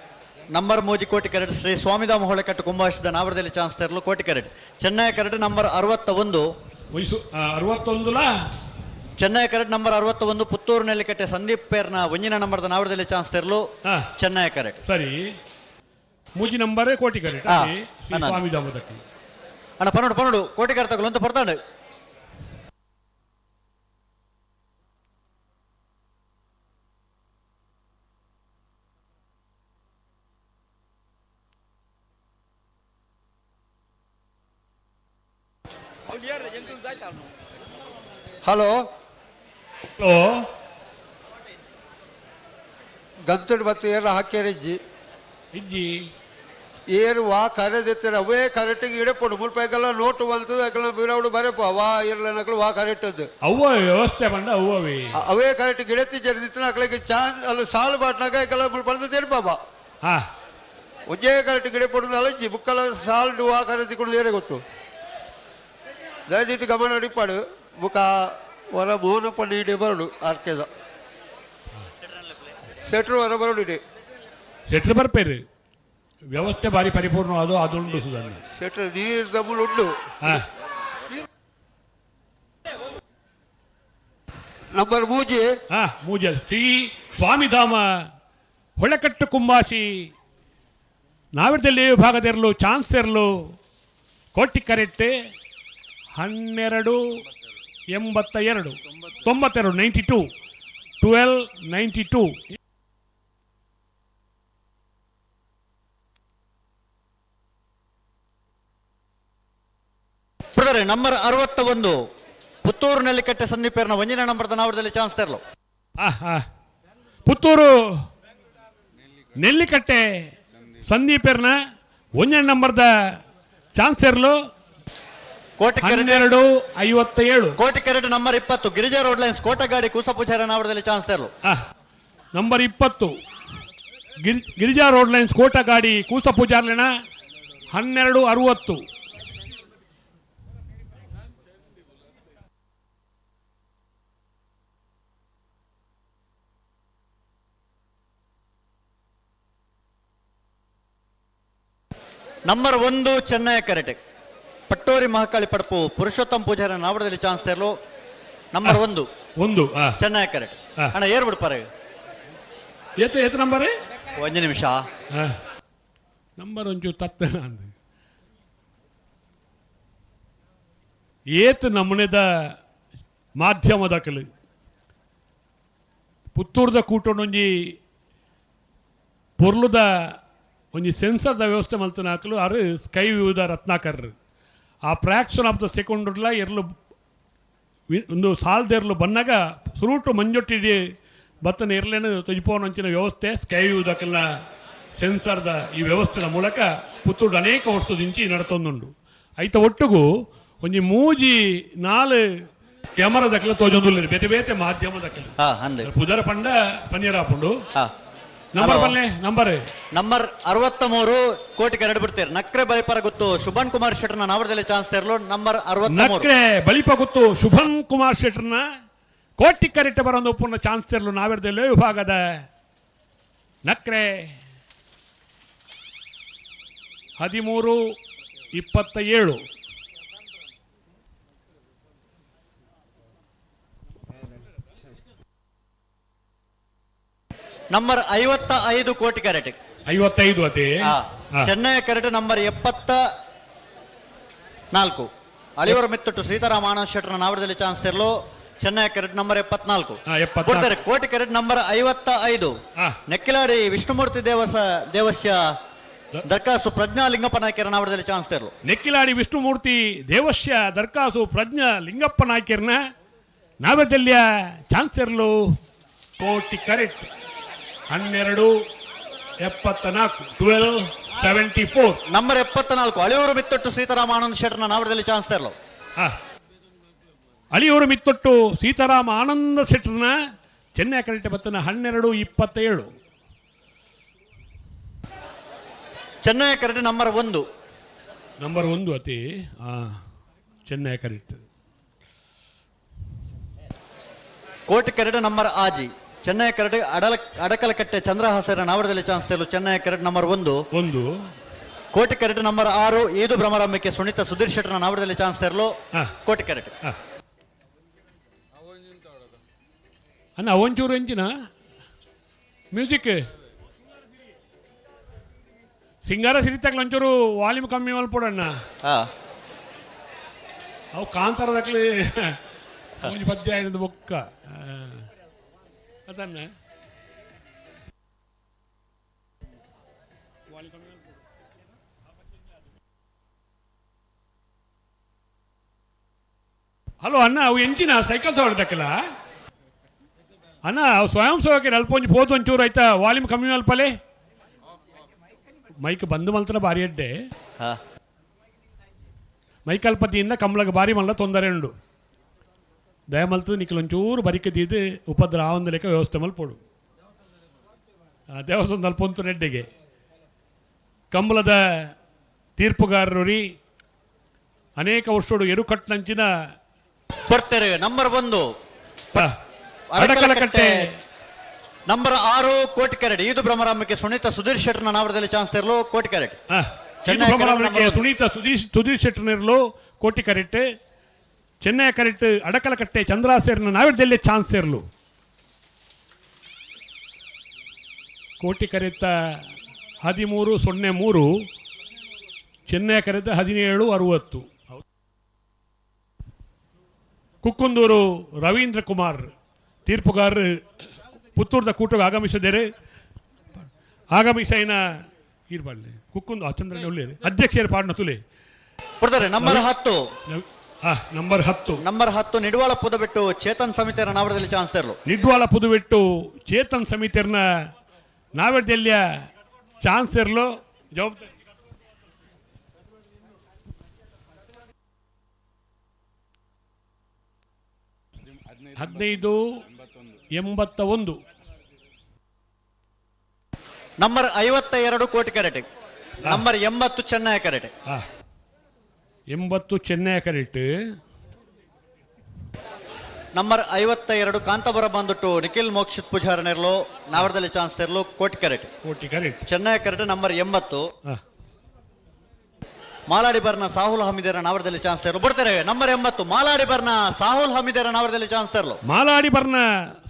ನಂಬರ್ ಮೋಜಿ ಕೋಟಿ ಕ್ಯಾರೆಟ್ ಶ್ರೀ ಸ್ವಾಮಿಧಾಮ ಹೊಳೆಕಟ್ಟು ಕುಂಭಾಷಿದ ನಾವಡದಲ್ಲಿ ಚಾನ್ಸ್ ತೆರಲು Koti carrot Chennai carrot number 61 Chennai carrot number 61 Puttur Nellikatte Sandeep ಪೇರ್ನ ಒಂಜಿನ ನಂಬರ್ದ ನಾವಡದಲ್ಲಿ ಚಾನ್ಸ್ ತೆರಲು ಚೆನ್ನೈ ಕ್ಯಾರೆಟ್ ಸರಿ ಮೂಜಿ ನಂಬರ್ ಕೋಟಿ ಕ್ಯಾರೆಟ್ ಸ್ವಾಮಿಧಾಮದಕ್ಕೆ ಅಣ್ಣ ಪನ್ನೊಂಡು ಕೋಟಿ ಕ್ಯಾರೆಟ್ ತಗೊಳ್ಳು ಅಂತ ಪಡ್ತಾಂಡು ಹಲೋ ಗಂತಡ್ ಬತ್ತು ಏರ ಹಾಕ್ಯಾರಿಜ್ಜಿ ಇಜ್ಜಿ ಏರು ವಾ ಕರೆದಿತ್ತಾರೆ ಅವೇ ಕರೆಕ್ಟಿಗೆ ಇಡಪಡು ಮುಲ್ಪಾಯ್ಕಲ್ಲ ನೋಟು ಬಂತದ್ದು ಯಾಕಲ್ಲ ಬಿರವಡು ಬರಪ್ಪ ವಾ ಇರ್ಲನಕಲು ವಾ ಕರೆಕ್ಟದ್ದು ಅವ್ವ ವ್ಯವಸ್ಥೆ ಬಂದ ಅವ್ವೇ ಅವೇ ಕರೆಕ್ಟಿಗೆ ಇಡತಿ ಜಡಿದಿತ್ತು ಅಕ್ಲಿಗೆ ಚಾನ್ಸ್ ಅಲ್ಲಿ ಸಾಲು ಬಾಟ್ನಾಗ ಯಾಕಲ್ಲ ಮುಲ್ಪಡ್ದು ತೆರಿಪಾಬ ಒಜ್ಜೆ ಕರೆಕ್ಟಿಗೆ ಇಡಪಡುದು ಅಲಜ್ಜಿ ಬುಕ್ಕಲ್ಲ ಸಾಲು ವಾ ಕರೆದಿಕೊಂಡು ಏರೆ ಗೊತ್ತು ದಯದಿತ್ತು ಗಮನ ಹಿಡಿಪಾಡು ಬುಕ್ಕ ವರ ಮೂರು ಪಡಿ ಬರಡು ಆರ್ಕೆದ ಸೆಟ್ರು ವರ ಬರಡು ಇದೆ ಸೆಟ್ರ್ ಬರ್ಪೇರು ವ್ಯವಸ್ಥೆ ಬಾರಿ ಪರಿಪೂರ್ಣ ಅದುಂಡು ಸುಧನ್ನ ಸೆಟ್ರು ನೀರು ದಮ್ಮುಲು ಉಂಡು ನಂಬರ್ ಮೂಜಿ ಮೂಜೆ ಶ್ರೀ ಸ್ವಾಮಿಧಾಮ ಹೊಳೆಕಟ್ಟು ಕುಂಬಾಸಿ ನಾವಿಡ್ದಲ್ಲಿ ವಿಭಾಗದಿರಲು ಚಾನ್ಸ್ ಇರಲು Koti correct 1282 92 1292 brother number 61 Puttur Nellikatte ಸಂದೀಪೇರ್ನ ಒಂಜಿನ ನಂಬರ್ದ ನಾವಡದಲ್ಲಿ ಚಾನ್ಸ್ ತರಲು ಪುತ್ತೂರು ನೆಲ್ಲಿಕಟ್ಟೆ ಸಂದೀಪೇರ್ನ ಒಂಜನೇ ನಂಬರ್ದ ಚಾನ್ಸ್ ಇರಲು Koti 1257 Koti ಕೆರೆಟ್ number 20 Girija road lines ಕೋಟಗಾಡಿ ಕೂಸಪೂಜಾರ ನಾವಡದಲ್ಲಿ ಚಾನ್ಸ್ ತರಲು ನಂಬರ್ 20 ಗಿರಿಜಾ ರೋಡ್ ಲೈನ್ಸ್ ಕೋಟಗಾಡಿ ಕೂಸಪೂಜಾರ್ಲೆನ 1260 ನಂಬರ್ 1 ಚೆನ್ನೈ ಕೆರೆಟ್ ಪಟ್ಟೋರಿ ಮಹಾಕಾಳಿ ಪಡಪು ಪುರುಷೋತ್ತಮ ಪೂಜಾರ ನಾವಡದಲ್ಲಿ ಚಾನ್ಸ್ ತರಲು ನಂಬರ್ 1 ಚೆನ್ನೈ ಕೆರೆಟ್ ಅಣ್ಣ ಏರ್ ಬಿಡ್ಪಾರೆ ಏತ ನಂಬರ್ ಒಂದು ನಿಮಿಷ ನಂಬರ್ ಒಂಚೂರು ತತ್ತನ ಅಂದ ಏತ್ ನಮನೆದ ಮಾಧ್ಯಮದ ಕಲೆ ಪುತ್ತೂರ್ದ ಕೂಟೊಂದೊಂಜಿ ಪೊರ್ಲುದ ಒಂಜಿ ಸೆನ್ಸರ್ದ ವ್ಯವಸ್ಥೆ ಮಲ್ತನ ಹಾಕಲು ಅರು ಸ್ಕೈ ವ್ಯೂದ ರತ್ನಾಕರ್ ಆ ಫ್ರಾಕ್ಷನ್ ಆಫ್ ದ ಸೆಕೆಂಡ್ಲ ಎರಲು ಒಂದು ಸಾಲ್ದೆರ್ಲು ಬಂದಾಗ ಸುರುಟು ಮಂಜೊಟ್ಟಿಡಿ ಬತ್ತನ ಎರಲೇನು ತೊಜಿಪೋನಂಚಿನ ವ್ಯವಸ್ಥೆ ಸ್ಕೈ ವ್ಯೂದಕ್ಕೆಲ್ಲ ಸೆನ್ಸರ್ದ ಈ ವ್ಯವಸ್ಥೆಯ ಮೂಲಕ ಪುತ್ತೂರು ಅನೇಕ ವರ್ಷದಿಂಚಿ ನಡತೊಂದುಂಡು ಐತ ಒಟ್ಟಿಗೂ ಒಂಜಿ ಮೂಜಿ 4 ಕ್ಯಾಮರಾದಕ್ಕೆಲ್ಲ ತೋಜೊಂದುಲ್ಲೇರು ಬೇತೆ ಬೇತೆ ಮಾಧ್ಯಮದಕ್ಕೆಲ್ಲ ಪುದರ ಪಂಡ ಪನ್ನೀರಾಪುಂಡು ನಂಬರ್ ಬಲ್ಲೆ ನಂಬರ್ 63 ಕೋಟಿ ಎರಡು ಬಿಡ್ತೇವೆ ನಕ್ರೆ ಬಲಿಪರ ಗೊತ್ತು ಶುಭನ್ ಕುಮಾರ್ ಶೆಟ್ಟರ್ನ ನಾವಡದಲ್ಲಿ ಚಾನ್ಸ್ ತರಲು ನಂಬರ್ 63 ನಕ್ರೆ ಬಲಿಪ ಗೊತ್ತು ಶುಭನ್ ಕುಮಾರ್ ಶೆಟ್ಟರ್ನ ಕೋಟಿ ಕರೆಕ್ಟ್ ಬರೋದು ಪೂರ್ಣ ಚಾನ್ಸ್ ತರಲು ನಾವಿಡ್ದಲ್ಲಿ ವಿಭಾಗದ ನಕ್ರೆ 1327 ನಂಬರ್ 55 ಕೋಟಿ ಕ್ಯಾರೆಟ್ 55 ಅದೇ ಚೆನ್ನೈ ಕ್ಯಾರೆಟ್ ನಂಬರ್ 74 ಅಲಿವರ ಮಿತ್ತಟ್ಟು ಸೀತಾರಾಮ ಆನಂದ್ ಶೆಟ್ಟರ್ನ ನಾವಡದಲ್ಲಿ ಚಾನ್ಸ್ ತೆರಲು Chennai carrot number 74 Koti carrot number 55 Nekkiladi Vishnumurthy ದೇವಸ್ಯ ದರ್ಕಾಸು ಪ್ರಜ್ಞಾ ಲಿಂಗಪ್ಪ ನಾಯ್ಕರ ನಾವಡದಲ್ಲಿ ಚಾನ್ಸ್ ತೆರಲು ನೆಕ್ಕಿಲಾಡಿ ವಿಷ್ಣುಮೂರ್ತಿ ದೇವಸ್ಯ ದರ್ಕಾಸು ಪ್ರಜ್ಞಾ ಲಿಂಗಪ್ಪ ನಾಯ್ಕರ್ನ ನಾವದಲ್ಲಿಯ ಚಾನ್ಸ್ ತೆರಲು ಕೋಟಿ ಕರೆಕ್ಟ್ 1274 ನಂಬರ್ 74 ಅಳಿಯೂರು ಮಿತ್ತೊಟ್ಟು ಸೀತಾರಾಮ ಆನಂದ್ ಶೆಟ್ಟರ್ನ ನಾವಡದಲ್ಲಿ ಚಾನ್ಸ್ ತರಲು ಅಳಿಯೂರು ಮಿತ್ತೊಟ್ಟು ಸೀತಾರಾಮ ಆನಂದ ಶೆಟ್ಟರ್ನ ಚೆನ್ನೈ ಕರೆಕ್ಟ್ ಬತ್ತನ 1227 ಚೆನ್ನೈ ಕರೆಕ್ಟ್ ನಂಬರ್ 1 ಅತಿ ಚೆನ್ನೈ ಕರೆಕ್ಟ್ ಕೋಟಿ ಕೆರೆಟ್ ನಂಬರ್ ಆಜಿ ಚೆನ್ನೈ ಕೆರೆಟ್ ಅಡಕಲಕಟ್ಟೆ ಚಂದ್ರಹಾಸರ ನಾವಡದಲ್ಲಿ ಚಾನ್ಸ್ ತೆರಲು ಚೆನ್ನೈ ಕೆರೆಟ್ ನಂಬರ್ 1 ಕೋಟಿ ಕೆರೆಟ್ ನಂಬರ್ 6 ಈದು ಭ್ರಮರಂಬಿಕೆ ಸುನೀತಾ ಸುಧೀರ್ ಶೆಟ್ಟರ್ನ ನಾವಡದಲ್ಲಿ ಚಾನ್ಸ್ ತೆರಲು ಕೋಟಿ ಕೆರೆಟ್ ಅಣ್ಣ ಒಂಚೂರು ಎಂಚಿನ ಮ್ಯೂಸಿಕ್ ಸಿಂಗಾರ ಸಿರಿತಾಗ್ಲ ಒಂಚೂರು ವಾಲ್ಯೂಮ್ ಕಮ್ಮಿ ಮಲ್ಪಡಣ್ಣ ಅವು ಕಾಂತಾರದಾಗ್ಲಿ ಒಂದು ಪದ್ಯ ಏನದು ಬೊಕ್ಕ ಅದನ್ನ ಹಲೋ ಅಣ್ಣ ಅವು ಎಂಚಿನ ಸೈಕಲ್ ತಗೊಳ್ದಕ್ಕಲ್ಲ ಅಣ್ಣ ಅವು ಸ್ವಯಂ ಸೇವಕರು ಅಲ್ಪ ಒಂಚು ಪೋದು ಒಂಚೂರು ಆಯ್ತಾ ವಾಲ್ಯೂಮ್ ಕಮ್ಮಿ ಅಲ್ಪಲೇ ಮೈಕ್ ಬಂದು ಮಲ್ತನ ಬಾರಿ ಅಡ್ಡೆ ಮೈಕ್ ಅಲ್ಪತಿಯಿಂದ ಕಂಬಳಗೆ ಬಾರಿ ಮಲ್ಲ ತೊಂದರೆ ಉಂಡು ದಯಮಲ್ತು ನಿಖಲ್ ಒಂಚೂರು ಬರಿಕದಿದ್ದು ಉಪದ್ರ ಆ ಒಂದು ಲೆಕ್ಕ ವ್ಯವಸ್ಥೆ ಮಲ್ಪೋಡು ದೇವಸ್ಥಾನದ ಅಲ್ಪೊಂತು ನೆಡ್ಡೆಗೆ ಕಂಬಳದ ತೀರ್ಪುಗಾರರು ರೀ ಅನೇಕ ವರ್ಷೋಡು ಎರುಕಟ್ನಂಚಿನ ಬರ್ತಾರೆ ನಂಬರ್ 1 ಅಡಕಲಕಟ್ಟೆ ನಂಬರ್ 6 ಕೋಟಿಕೆರೆಡ್ ಇದು ಭ್ರಮರಾಂಬಿಕೆ ಸುನೀತಾ ಸುಧೀರ್ ಶೆಟ್ಟರ್ನ ನಾವರದಲ್ಲಿ ಚಾನ್ಸ್ ತೆರಲು ಕೋಟಿಕೆರೆಡ್ ಚೆನ್ನೈ ಸುನೀತಾ ಸುಧೀರ್ ಶೆಟ್ಟರ್ನಿರಲು ಕೋಟಿಕೆರೆಟ್ ಚೆನ್ನೈ ಕರೆಕ್ಟ್ ಅಡಕಲಕಟ್ಟೆ ಚಂದ್ರಾಸೇರ್ನ ನಾವಿಡ್ದಲ್ಲಿ ಚಾನ್ಸ್ ಇರಲು ಕೋಟಿಕೆರೆತ್ತ 1303 ಚೆನ್ನೈ ಕರೆತ 1760 ಕುಕ್ಕುಂದೂರು ರವೀಂದ್ರ ಕುಮಾರ್ ತೀರ್ಪುಗಾರರು ಪುತ್ತೂರದ ಕೂಟಕ್ಕೆ ಆಗಮಿಸಿದ್ದಾರೆ. ಆಗಮಿಸೈನ ಇರ್ಬಾರ್ದು ಕುಕ್ಕುಂದು ಚಂದ್ರನ ಒಳ್ಳೆ ಅಧ್ಯಕ್ಷರ ಪಾಡ್ನ ತುಲೆ ಬರ್ತಾರೆ ನಂಬರ್ 10 ನಂಬರ್ 10 ನಿಡ್ವಾಳ ಪುದಬಿಟ್ಟು ಚೇತನ್ ಸಮಿತಿಯರ ನಾವರದಲ್ಲಿ ಚಾನ್ಸ್ ತೆರಲು ನಿಡ್ವಾಳ ಪುದುಬಿಟ್ಟು ಚೇತನ್ ಸಮಿತಿಯರ್ನ ನಾವೆಡ್ದೆಲ್ಲಿಯ ಚಾನ್ಸ್ ಇರಲು ಜವಾಬ್ದಾರಿ 1581 ನಂಬರ್ 52 ಕೋಟಿಕೆರೆಟ್ ನಂಬರ್ 80 ಚೆನ್ನೈ ಕೆರೆಟ್ 80 ಚೆನ್ನೈ ಕೆರೆಟ್ ನಂಬರ್ 52 ಕಾಂತಾಪುರ ಬಂದುಟ್ಟು ನಿಖಿಲ್ ಮೋಕ್ಷಿತ್ ಪೂಜಾರನಿರಲು ನಾವರದಲ್ಲಿ ಚಾನ್ಸ್ ತೆರಲು ಕೋಟಿಕೆರೆಟ್ ಚೆನ್ನೈ ಕೆರೆಟ್ ನಂಬರ್ 80 ಮಾಲಾಡಿ ಬರ್ನ ಸಾಹುಲ್ ಹಮೀದರ ನಾವರದಲ್ಲಿ ಚಾನ್ಸ್ ತೆರಲು ಬಿಡ್ತಾರೆ ನಂಬರ್ 80 ಮಾಲಾಡಿ ಬರ್ನ ಸಾಹುಲ್ ಹಮೀದರ ನಾವರದಲ್ಲಿ ಚಾನ್ಸ್ ತೆರಲು ಮಾಲಾಡಿ ಬರ್ನ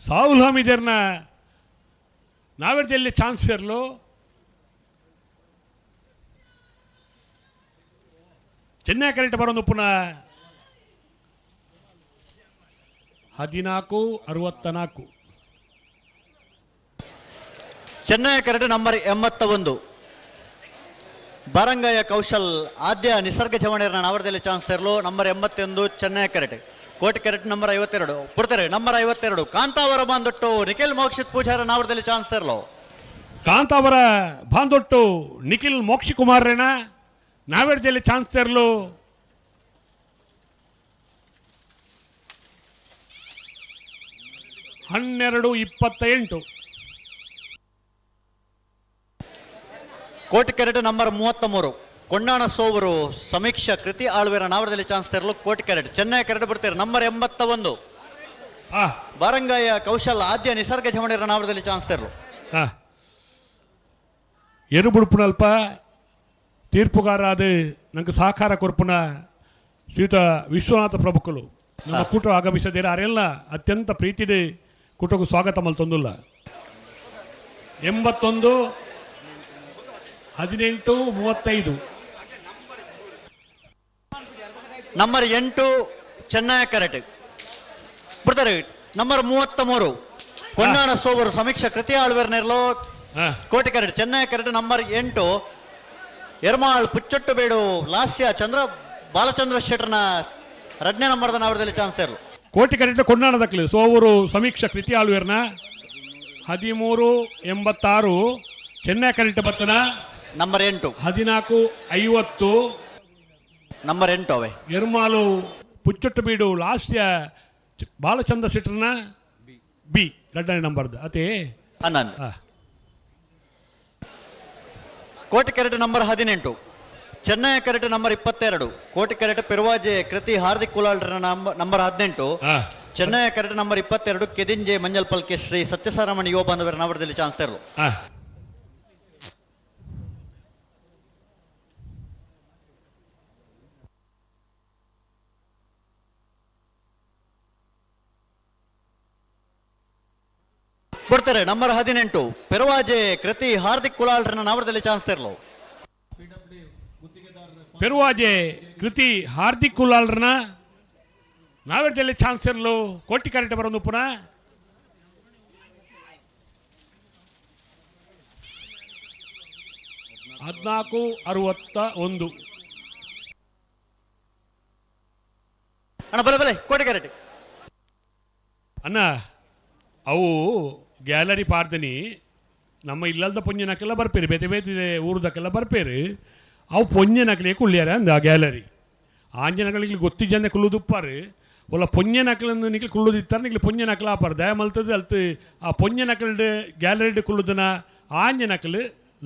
ಸಾಹುಲ್ ಹಮೀದರ್ನ ನಾವೆಡ್ದಲ್ಲಿ ಚಾನ್ಸ್ ಇರಲು ಚೆನ್ನೈ ಕೆರೆಟ್ ಬರೋದು ಪುನಃ 1464 ಚೆನ್ನೈ ಕೆರೆಟ್ ನಂಬರ್ 81 ಬಾರಂಗಯ್ಯ ಕೌಶಲ್ ಆದ್ಯ ನಿಸರ್ಗ ಚವಣೆಯರ ನಾವರದಲ್ಲಿ ಚಾನ್ಸ್ ತೆರಲು ನಂಬರ್ 81 ಚೆನ್ನೈ ಕೆರೆಟ್ ಕೋಟಿಕೆರೆಟ್ ನಂಬರ್ 52 ಬಿಡ್ತಾರೆ ನಂಬರ್ 52 ಕಾಂತಾವರ ಬಾಂದೊಟ್ಟು ನಿಖಿಲ್ ಮೋಕ್ಷಿತ್ ಪೂಜಾರ ನಾವರದಲ್ಲಿ ಚಾನ್ಸ್ ತೆರಲು ಕಾಂತಾವರ ಬಾಂದೊಟ್ಟು ನಿಖಿಲ್ ಮೋಕ್ಷಿ ಕುಮಾರನ ನಾವೆಡ್ದಲ್ಲಿ ಚಾನ್ಸ್ ತೆರಲು 1228 ಕೋಟಿಕೆರೆಟ್ ನಂಬರ್ 33 ಕೊಂಡಾಣ ಸೋವರು ಸಮೀಕ್ಷಾ ಕೃತಿ ಆಳ್ವೇರ ನಾವರದಲ್ಲಿ ಚಾನ್ಸ್ ತೆರಲು ಕೋಟಿಕೆರೆಟ್ ಚೆನ್ನೈ ಕೆರೆಟ್ ಬಿಡ್ತಾರೆ ನಂಬರ್ 81 ಬಾರಂಗಯ್ಯ ಕೌಶಲ್ ಆದ್ಯ ನಿಸರ್ಗ ಜಮಣೆಯರ ನಾವರದಲ್ಲಿ ಚಾನ್ಸ್ ತೆರಲು ಎರುಬುಡುಪುನಲ್ಪ ತೀರ್ಪುಗಾರಾದ ನಂಗೆ ಸಹಕಾರ ಕೊರ್ಪುನ ಶ್ರೀಯುತ ವಿಶ್ವನಾಥ ಪ್ರಭುಕುಲು ನಮ್ಮ ಕೂಟ ಆಗಮಿಸದಿರ ಅರೆಲ್ಲ ಅತ್ಯಂತ ಪ್ರೀತಿದೆ ಕೂಟಕ್ಕೂ ಸ್ವಾಗತ ಮಲ್ತೊಂದುಲ್ಲ 81 1835 ನಂಬರ್ 8 ಚೆನ್ನೈ ಕೆರೆಟ್ ಬಿಡ್ತಾರೆ ನಂಬರ್ 33 ಕೊಂಡಾಣ ಸೋವರು ಸಮೀಕ್ಷಾ ಕೃತಿ ಆಳ್ವೇರ್ನೆರಲು ಕೋಟಿಕೆರೆಟ್ ಚೆನ್ನೈ ಕೆರೆಟ್ ನಂಬರ್ 8 ಎರ್ಮಾಳ್ ಪುಚ್ಚೊಟ್ಟು ಬೇಡು ಲಾಸ್ಯ ಬಾಲಚಂದ್ರ ಶೆಟ್ಟರ್ನ 2ನೇ ನಂಬರ್ದ ನಾವರದಲ್ಲಿ ಚಾನ್ಸ್ ತೆರಲು ಕೋಟಿಕೆರೆಟ್ ಕೊಂಡಾಣದಕ್ಲು ಸೋವರು ಸಮೀಕ್ಷಾ ಕೃತಿ ಆಳ್ವೇರ್ನ 1386 ಚೆನ್ನೈ ಕೆರೆಟ್ ಬತ್ತನ ನಂಬರ್ 8 1450 ನಂಬರ್ 8 ಅವೆ ಎರ್ಮಾಲು ಪುಚ್ಚೊಟ್ಟು ಬೀಡು ಲಾಸ್ಯ ಬಾಲಚಂದ್ರ ಶೆಟ್ಟರ್ನ ಬಿ 2ನೇ ನಂಬರ್ದ ಅದೇ 11 ಕೋಟಿಕೆರೆಟ್ ನಂಬರ್ 18 ಚೆನ್ನೈ ಕೆರೆಟ್ ನಂಬರ್ 22 ಕೋಟಿಕೆರೆಟ್ ಪೆರುವಾಜೆ ಕೃತಿ ಹಾರ್ದಿಕ್ ಕುಲಾಲ್ರ ನಂಬರ್ 18 ಚೆನ್ನೈ ಕೆರೆಟ್ ನಂಬರ್ 22 ಕೆದಿಂಜೆ ಮಂಜಲ್ ಪಲ್ಕೆ ಶ್ರೀ ಸತ್ಯಸಾರಮಣಿ ಯುವ ಬಾಂಧವರ ನಾವರದಲ್ಲಿ ಚಾನ್ಸ್ ತೆರಲು ಕೊಡ್ತಾರೆ ನಂಬರ್ 18 ಪೆರುವಾಜೆ ಕೃತಿ ಹಾರ್ದಿಕ್ ಕುಲಾಲ್ರ ನಾವರದಲ್ಲಿ ಚಾನ್ಸ್ ತೆರಲು ಪೆರುವಾಜೆ ಕೃತಿ ಹಾರ್ದಿಕ್ ಕುಲಾಲ್ರನ ನಾವೆಡ್ದಲ್ಲಿ ಚಾನ್ಸ್ ಇರಲು ಕೋಟಿಕೆರೆಟ್ ಬರೋದು ಪುನಃ 1461 ಅಣ್ಣ ಬಲೆ ಕೋಟಿಕೆರೆಟ್ ಅಣ್ಣ ಅವು ಗ್ಯಾಲರಿ ಪಾಡ್ದನಿ ನಮ್ಮ ಇಲ್ಲದ ಪೊಂಜನಕ್ಕೆಲ್ಲ ಬರ್ಪೇರಿ ಬೇತೆ ಬೇತೆ ಊರದಕ್ಕೆಲ್ಲ ಬರ್ಪೇರಿ ಅವು ಪೊಂಜನಕ್ಲೆ ಕುಳ್ಳ್ಯಾರ ಅಂದ ಆ ಗ್ಯಾಲರಿ ಆಂಜನಗಳಿಗೆ ಗೊತ್ತಿಜ್ಜನೆ ಕುಳ್ಳುದುಪ್ಪಾರು ಒಲ್ಲ ಪೊಂಜನಕ್ಲನ್ನು ನಿಕ್ಲಿ ಕುಳ್ಳುದಿತ್ತಾರೆ ನಿಕ್ಲಿ ಪೊಂಜನಕ್ಲ ಆಪಾರು ದಯ ಮಲ್ತದ್ದು ಅಲ್ತು ಆ ಪೊಂಜನಕ್ಲಡ್ ಗ್ಯಾಲರಿಡ್ ಕುಳ್ಳುದನ ಆಂಜನಕ್ಲು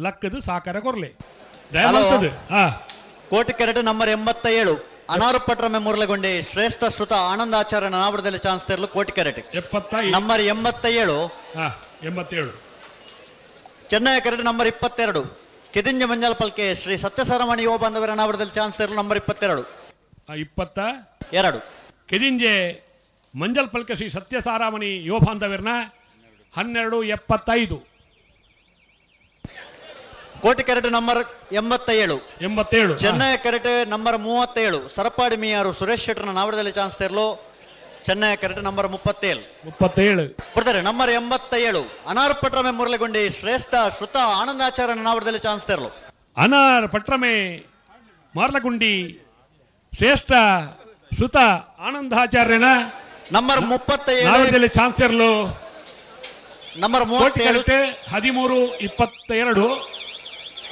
ಲಕ್ಕದು ಸಾಕಾರ ಕೊರ್ಲೆ ದಯ ಮಲ್ತದ್ದು ಕೋಟಿಕೆರೆಟ್ ನಂಬರ್ 87 ಅನಾರುಪಟ್ರಮೆ ಮುರಳಗೊಂಡಿ ಶ್ರೇಷ್ಠ ಶ್ರುತ ಆನಂದಾಚಾರ್ಯ ನಾವಡದಲ್ಲಿ ಚಾನ್ಸ್ ತೆರಲು ಕೋಟಿ ಕೆರೆಟ್ 75 ನಂಬರ್ 87 87 ಚೆನ್ನೈ ಕೆರೆಟ್ ನಂಬರ್ 22 ಕೆದಿಂಜ ಮಂಜಾಲ್ ಪಲ್ಕೆ ಶ್ರೀ ಸತ್ಯಸಾರಮಣಿ ಯುವ ಬಾಂಧವರ ನಾವಡದಲ್ಲಿ ಚಾನ್ಸ್ ತೆರಲು ನಂಬರ್ 22 22 ಕೆದಿಂಜೆ ಮಂಜಲ್ ಪಲ್ಕೆ ಶ್ರೀ ಸತ್ಯಸಾರಾಮಣಿ ಯುವ ಬಾಂಧವರನ 1275 ಕೋಟಿ ಕೆರೆಟ್ ನಂಬರ್ 87 ಚೆನ್ನೈ ಕೆರೆಟ್ ನಂಬರ್ 37 ಸರಪಾಡಿ ಮೀಯಾರು ಸುರೇಶ್ ಶೆಟ್ಟರ್ನ ನಾವಡದಲ್ಲಿ ಚಾನ್ಸ್ ತೆರಲು ಚೆನ್ನೈ ಕೆರೆಟ್ ನಂಬರ್ 37 ಬರ್ತಾರೆ ನಂಬರ್ 87 ಅನಾರ್ ಪಟ್ರಮೆ ಮುರಳಗೊಂಡಿ ಶ್ರೇಷ್ಠ ಶ್ರುತ ಆನಂದಾಚಾರ್ಯನ ನಾವಡದಲ್ಲಿ ಚಾನ್ಸ್ ತೆರಲು ಅನಾರ್ ಪಟ್ರಮೆ ಮಾರ್ಲಗುಂಡಿ ಶ್ರೇಷ್ಠ ಶ್ರುತ ಆನಂದಾಚಾರ್ಯನ ನಂಬರ್ 37 ನಾವಡದಲ್ಲಿ ಚಾನ್ಸ್ ತೆರಲು ನಂಬರ್ 37 1322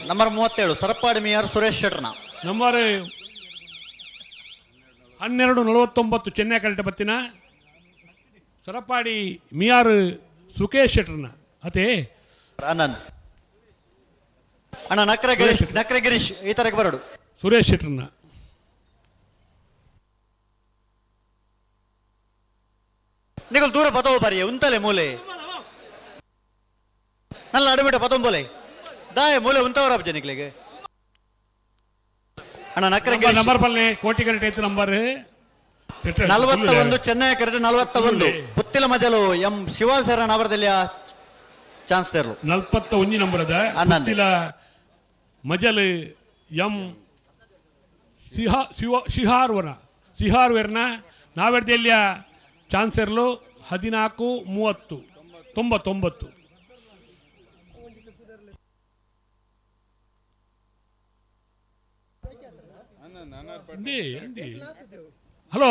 ನಂಬರ್ 37 ಸರಪಾಡಿ ಮೀಯಾರು ಸುರೇಶ್ ಶೆಟ್ಟರ್ನ ನಂಬರ್ 1249 ಚೆನ್ನೈ ಕೆರೆಟ್ ಬತ್ತಿನ ಸರಪಾಡಿ ಮಿಯಾರ್ ಸುಕೇಶ್ ಶೆಟ್ಟರ್ನ ಅದೇ ಆನಂದ್ ಅಣ್ಣ ನಕ್ರೆ ಗಿರೀಶ್ ಈ ತರಕ್ಕೆ ಬರಡು ಸುರೇಶ್ ಶೆಟ್ಟರ್ನ ನಿಗಲ್ ದೂರ ಪತೋ ಬಾರಿ ಉಂತಲೆ ಮೂಲೆ ನಲ್ಲ ಅಡಬಿಟ ಪತಂ ಬೋಲೆ ದಾಯ ಮೂಲೆ ಉಂತವರ ಜನಗಳಿಗೆ ಅಣ್ಣ ನಕ್ರೆ ನಂಬರ್ ಬಲ್ಲೆ ಕೋಟಿ ಕೆರೆಟ್ ಐತೆ ನಂಬರ್ 41 ಚೆನ್ನೈ ಕೆರೆಟ್ 41 ಪುತ್ತಿಲ ಮಜಲು ಎಂ ಶಿವಾಸರ ನವರದಲ್ಲಿ ಚಾನ್ಸ್ ತೆರಲು 41 ನಂಬರ್ ಅದ ಪುತ್ತಿಲ ಮಜಲ್ ಎಂ ಸಿಹಾರ್ವರ್ನ ನಾವೆಡ್ದೆಲ್ಲಿಯ ಚಾನ್ಸ್ ಇರಲು 1430 99 ಹಲೋ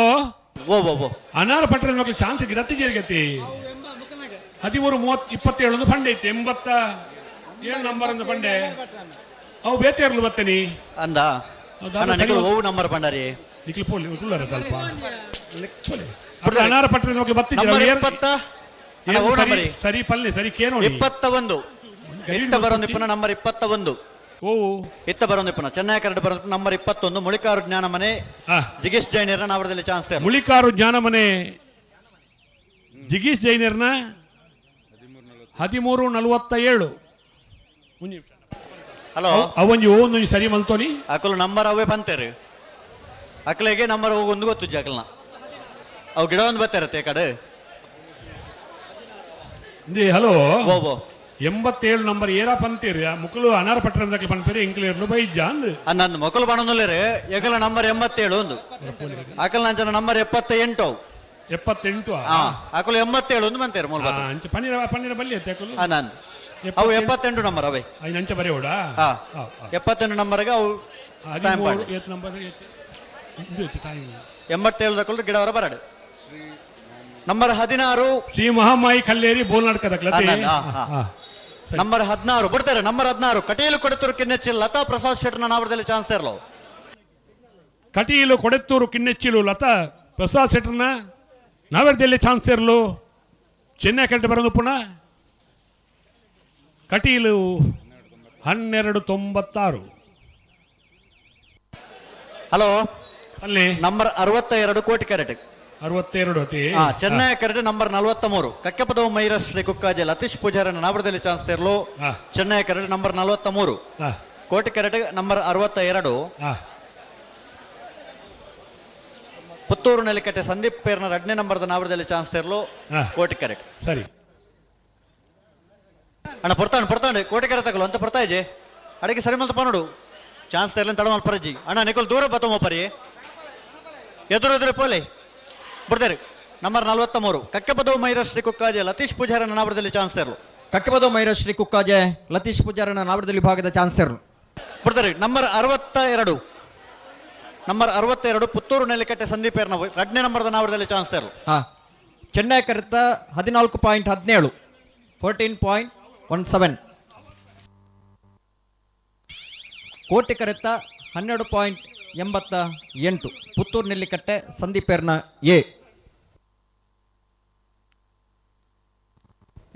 ಅನಾರ ಪಟ್ಟಣ ಮಕ್ಕಳು ಚಾನ್ಸ್ ಗಿರತ್ತಿ ಜೇರ್ಗತಿ 13-30-27 ಒಂದು ಫಂಡ್ ಐತಿ 87 ನಂಬರ್ ಒಂದು ಫಂಡೆ ಅವು ಬೇತೆ ಇರಲು ಬತ್ತನಿ ಅಂದ ಓವು ನಂಬರ್ ಪಂಡರಿ ನಿಕ್ಲಿ ಪೋಲಿ ಉಳ್ಳಾರ ಸ್ವಲ್ಪ ಅನಾರ ಪಟ್ಟಣ ಮಕ್ಕಳು ಬತ್ತಿ ಸರಿ ಪಲ್ಲೆ ಸರಿ ಕೇನೋ 21 ಇತ್ತ ಬರೋದು ಪುನಃ ನಂಬರ್ 21 ಇತ್ತ ಬರೋದು ಪುನಃ ಚೆನ್ನೈ ಕೆರೆಟ್ ಬರೋದು ನಂಬರ್ 21 ಮುಳಿಕಾರು ಜ್ಞಾನ ಮನೆ ಜಿಗೇಶ್ ಜೈನರ ನಾವಡದಲ್ಲಿ ಚಾನ್ಸ್ ತೆರಲು ಮುಳಿಕಾರು ಜ್ಞಾನ ಮನೆ ಜಿಗೀಶ್ ಜೈನರ್ನ 1347 ಹಲೋ ಅವಂಜಿ ಒಂದು ಸರಿ ಮಲ್ತೋನಿ ಅಕಲು ನಂಬರ್ ಅವೇ ಬಂತೇರಿ ಅಕ್ಲೆಗೆ ನಂಬರ್ ಹೋಗಿ ಒಂದು ಗೊತ್ತು ಅಕಲ್ನ ಅವು ಗಿಡ ಒಂದು ಬರ್ತಾರತ್ತೆ ಕಡೆ ಹಲೋ 87 ನಂಬರ್ ಏರಾ ಪಂತೀರಿ ಮುಕ್ಕಲು ಅನಾರ ಪಟ್ಟಣದಕ್ಕೆ ಪಂತೀರಿ ಇಂಕ್ಲೇರ್ಲು ಬೈಜ ಅಂದ್ ನಂದು ಮೊಕಲು ಬಣ್ಣಲ್ಲೇ ಎಗಲ ನಂಬರ್ 87 ಒಂದು ಅಕಲ್ ನಂಚನ ನಂಬರ್ 78 ಅಕಲು 87 ಒಂದು ಬಂತೇರಿ ಮೂಲ ಪನ್ನೀರ ಬಲ್ಲಿ ಐತೆ ಅಕಲು ನಂದು ಅವು 78 ನಂಬರ್ ಅವೇ ನಂಚ ಬರೆಯೋಡ 78 ನಂಬರ್ಗೆ ಅವು 87 ತಕೊಳ್ಳು ಗಿಡವರ ಬರಡು ನಂಬರ್ 16 ಶ್ರೀ ಮಹಾಮಾಯಿ ಕಲ್ಲೇರಿ ಬೋಲ್ನಾಡ್ಕದ ನಂಬರ್ 16 ಬಿಡ್ತಾರೆ ನಂಬರ್ 16 ಕಟೀಲು ಕೊಡತೂರು ಕಿನ್ನೆಚ್ಚಿಲ್ ಲತಾ ಪ್ರಸಾದ್ ಶೆಟ್ಟರ್ನ ನಾವಡದಲ್ಲಿ ಚಾನ್ಸ್ ತೆರಲು ಕಟೀಲು ಕೊಡತ್ತೂರು ಕಿನ್ನೆಚ್ಚಿಲು ಲತಾ ಪ್ರಸಾದ್ ಶೆಟ್ಟರ್ನ ನಾವಡದಲ್ಲಿ ಚಾನ್ಸ್ ತೆರಲು ಚೆನ್ನೈ ಕೆರೆಟ್ ಬರೋದು ಪುನಃ ಕಟೀಲು 1296 ಹಲೋ ಅಲ್ಲಿ ನಂಬರ್ 62 ಕೋಟಿ ಕೆರೆಟ್ 62 ಅತಿ ಚೆನ್ನೈ ಕೆರೆಟ್ ನಂಬರ್ 43 ಕಕ್ಕೆಪದವು ಮೈರ ಶ್ರೀ ಕುಕ್ಕಾಜೆ ಲತೀಶ್ ಪೂಜಾರನ ನಾವಡದಲ್ಲಿ ಚಾನ್ಸ್ ತೆರಲು ಚೆನ್ನೈ ಕೆರೆಟ್ ನಂಬರ್ 43 ಕೋಟಿ ಕೆರೆಟ್ ನಂಬರ್ 62 ಪುತ್ತೂರು ನೆಲಕಟ್ಟೆ ಸಂದೀಪ್ ಪೇರ್ನ 2ನೇ ನಂಬರ್ದ ನಾವಡದಲ್ಲಿ ಚಾನ್ಸ್ ತೆರಲು ಕೋಟಿ ಕೆರೆಟ್ ಸರಿ ಅಣ್ಣ ಪಡ್ತಾಂಡು ಕೋಟಿ ಕೆರೆ ತಗಲು ಅಂತ ಬರ್ತಾ ಇಜೆ ಅಡಿಗೆ ಸರಿ ಮಲ್ತಪ್ಪ ನೋಡು ಚಾನ್ಸ್ ತೆರಲಿ ತಡ ಮಲ್ಪರಜ್ಜಿ ಅಣ್ಣ ನಿಕೋಲ್ ದೂರ ಬತ್ತಮಪ್ಪರಿ ಎದುರು ಪೋಲೆ ಬಿಡ್ತಾರೆ ನಂಬರ್ 43 ಕಕ್ಕೆಪದವು ಮೈರ ಶ್ರೀ ಕುಕ್ಕಾಜೆ ಲತೀಶ್ ಪೂಜಾರನ ನಾವಡದಲ್ಲಿ ಚಾನ್ಸ್ ತೆರಲು ಕಕ್ಕೆಪದವು ಮೈರ ಶ್ರೀ ಕುಕ್ಕಾಜೆ ಲತೀಶ್ ಪೂಜಾರನ ನಾವಡದಲ್ಲಿ ಭಾಗದ ಚಾನ್ಸ್ ತೆರಲು ಬಿಡ್ತಾರೆ ನಂಬರ್ 62 ಪುತ್ತೂರು ನೆಲಕಟ್ಟೆ ಸಂದೀಪೇರ್ನ 2ನೇ ನಂಬರ್ದ ನಾವಡದಲ್ಲಿ ಚಾನ್ಸ್ ತೆರಲು ಚೆನ್ನೈ ಕೆರೆತ 14.17 14.17 ಕೋಟಿ ಕೆರೆತ 12.88 ಪುತ್ತೂರು ನೆಲ್ಲಿಕಟ್ಟೆ ಸಂದೀಪೇರ್ನ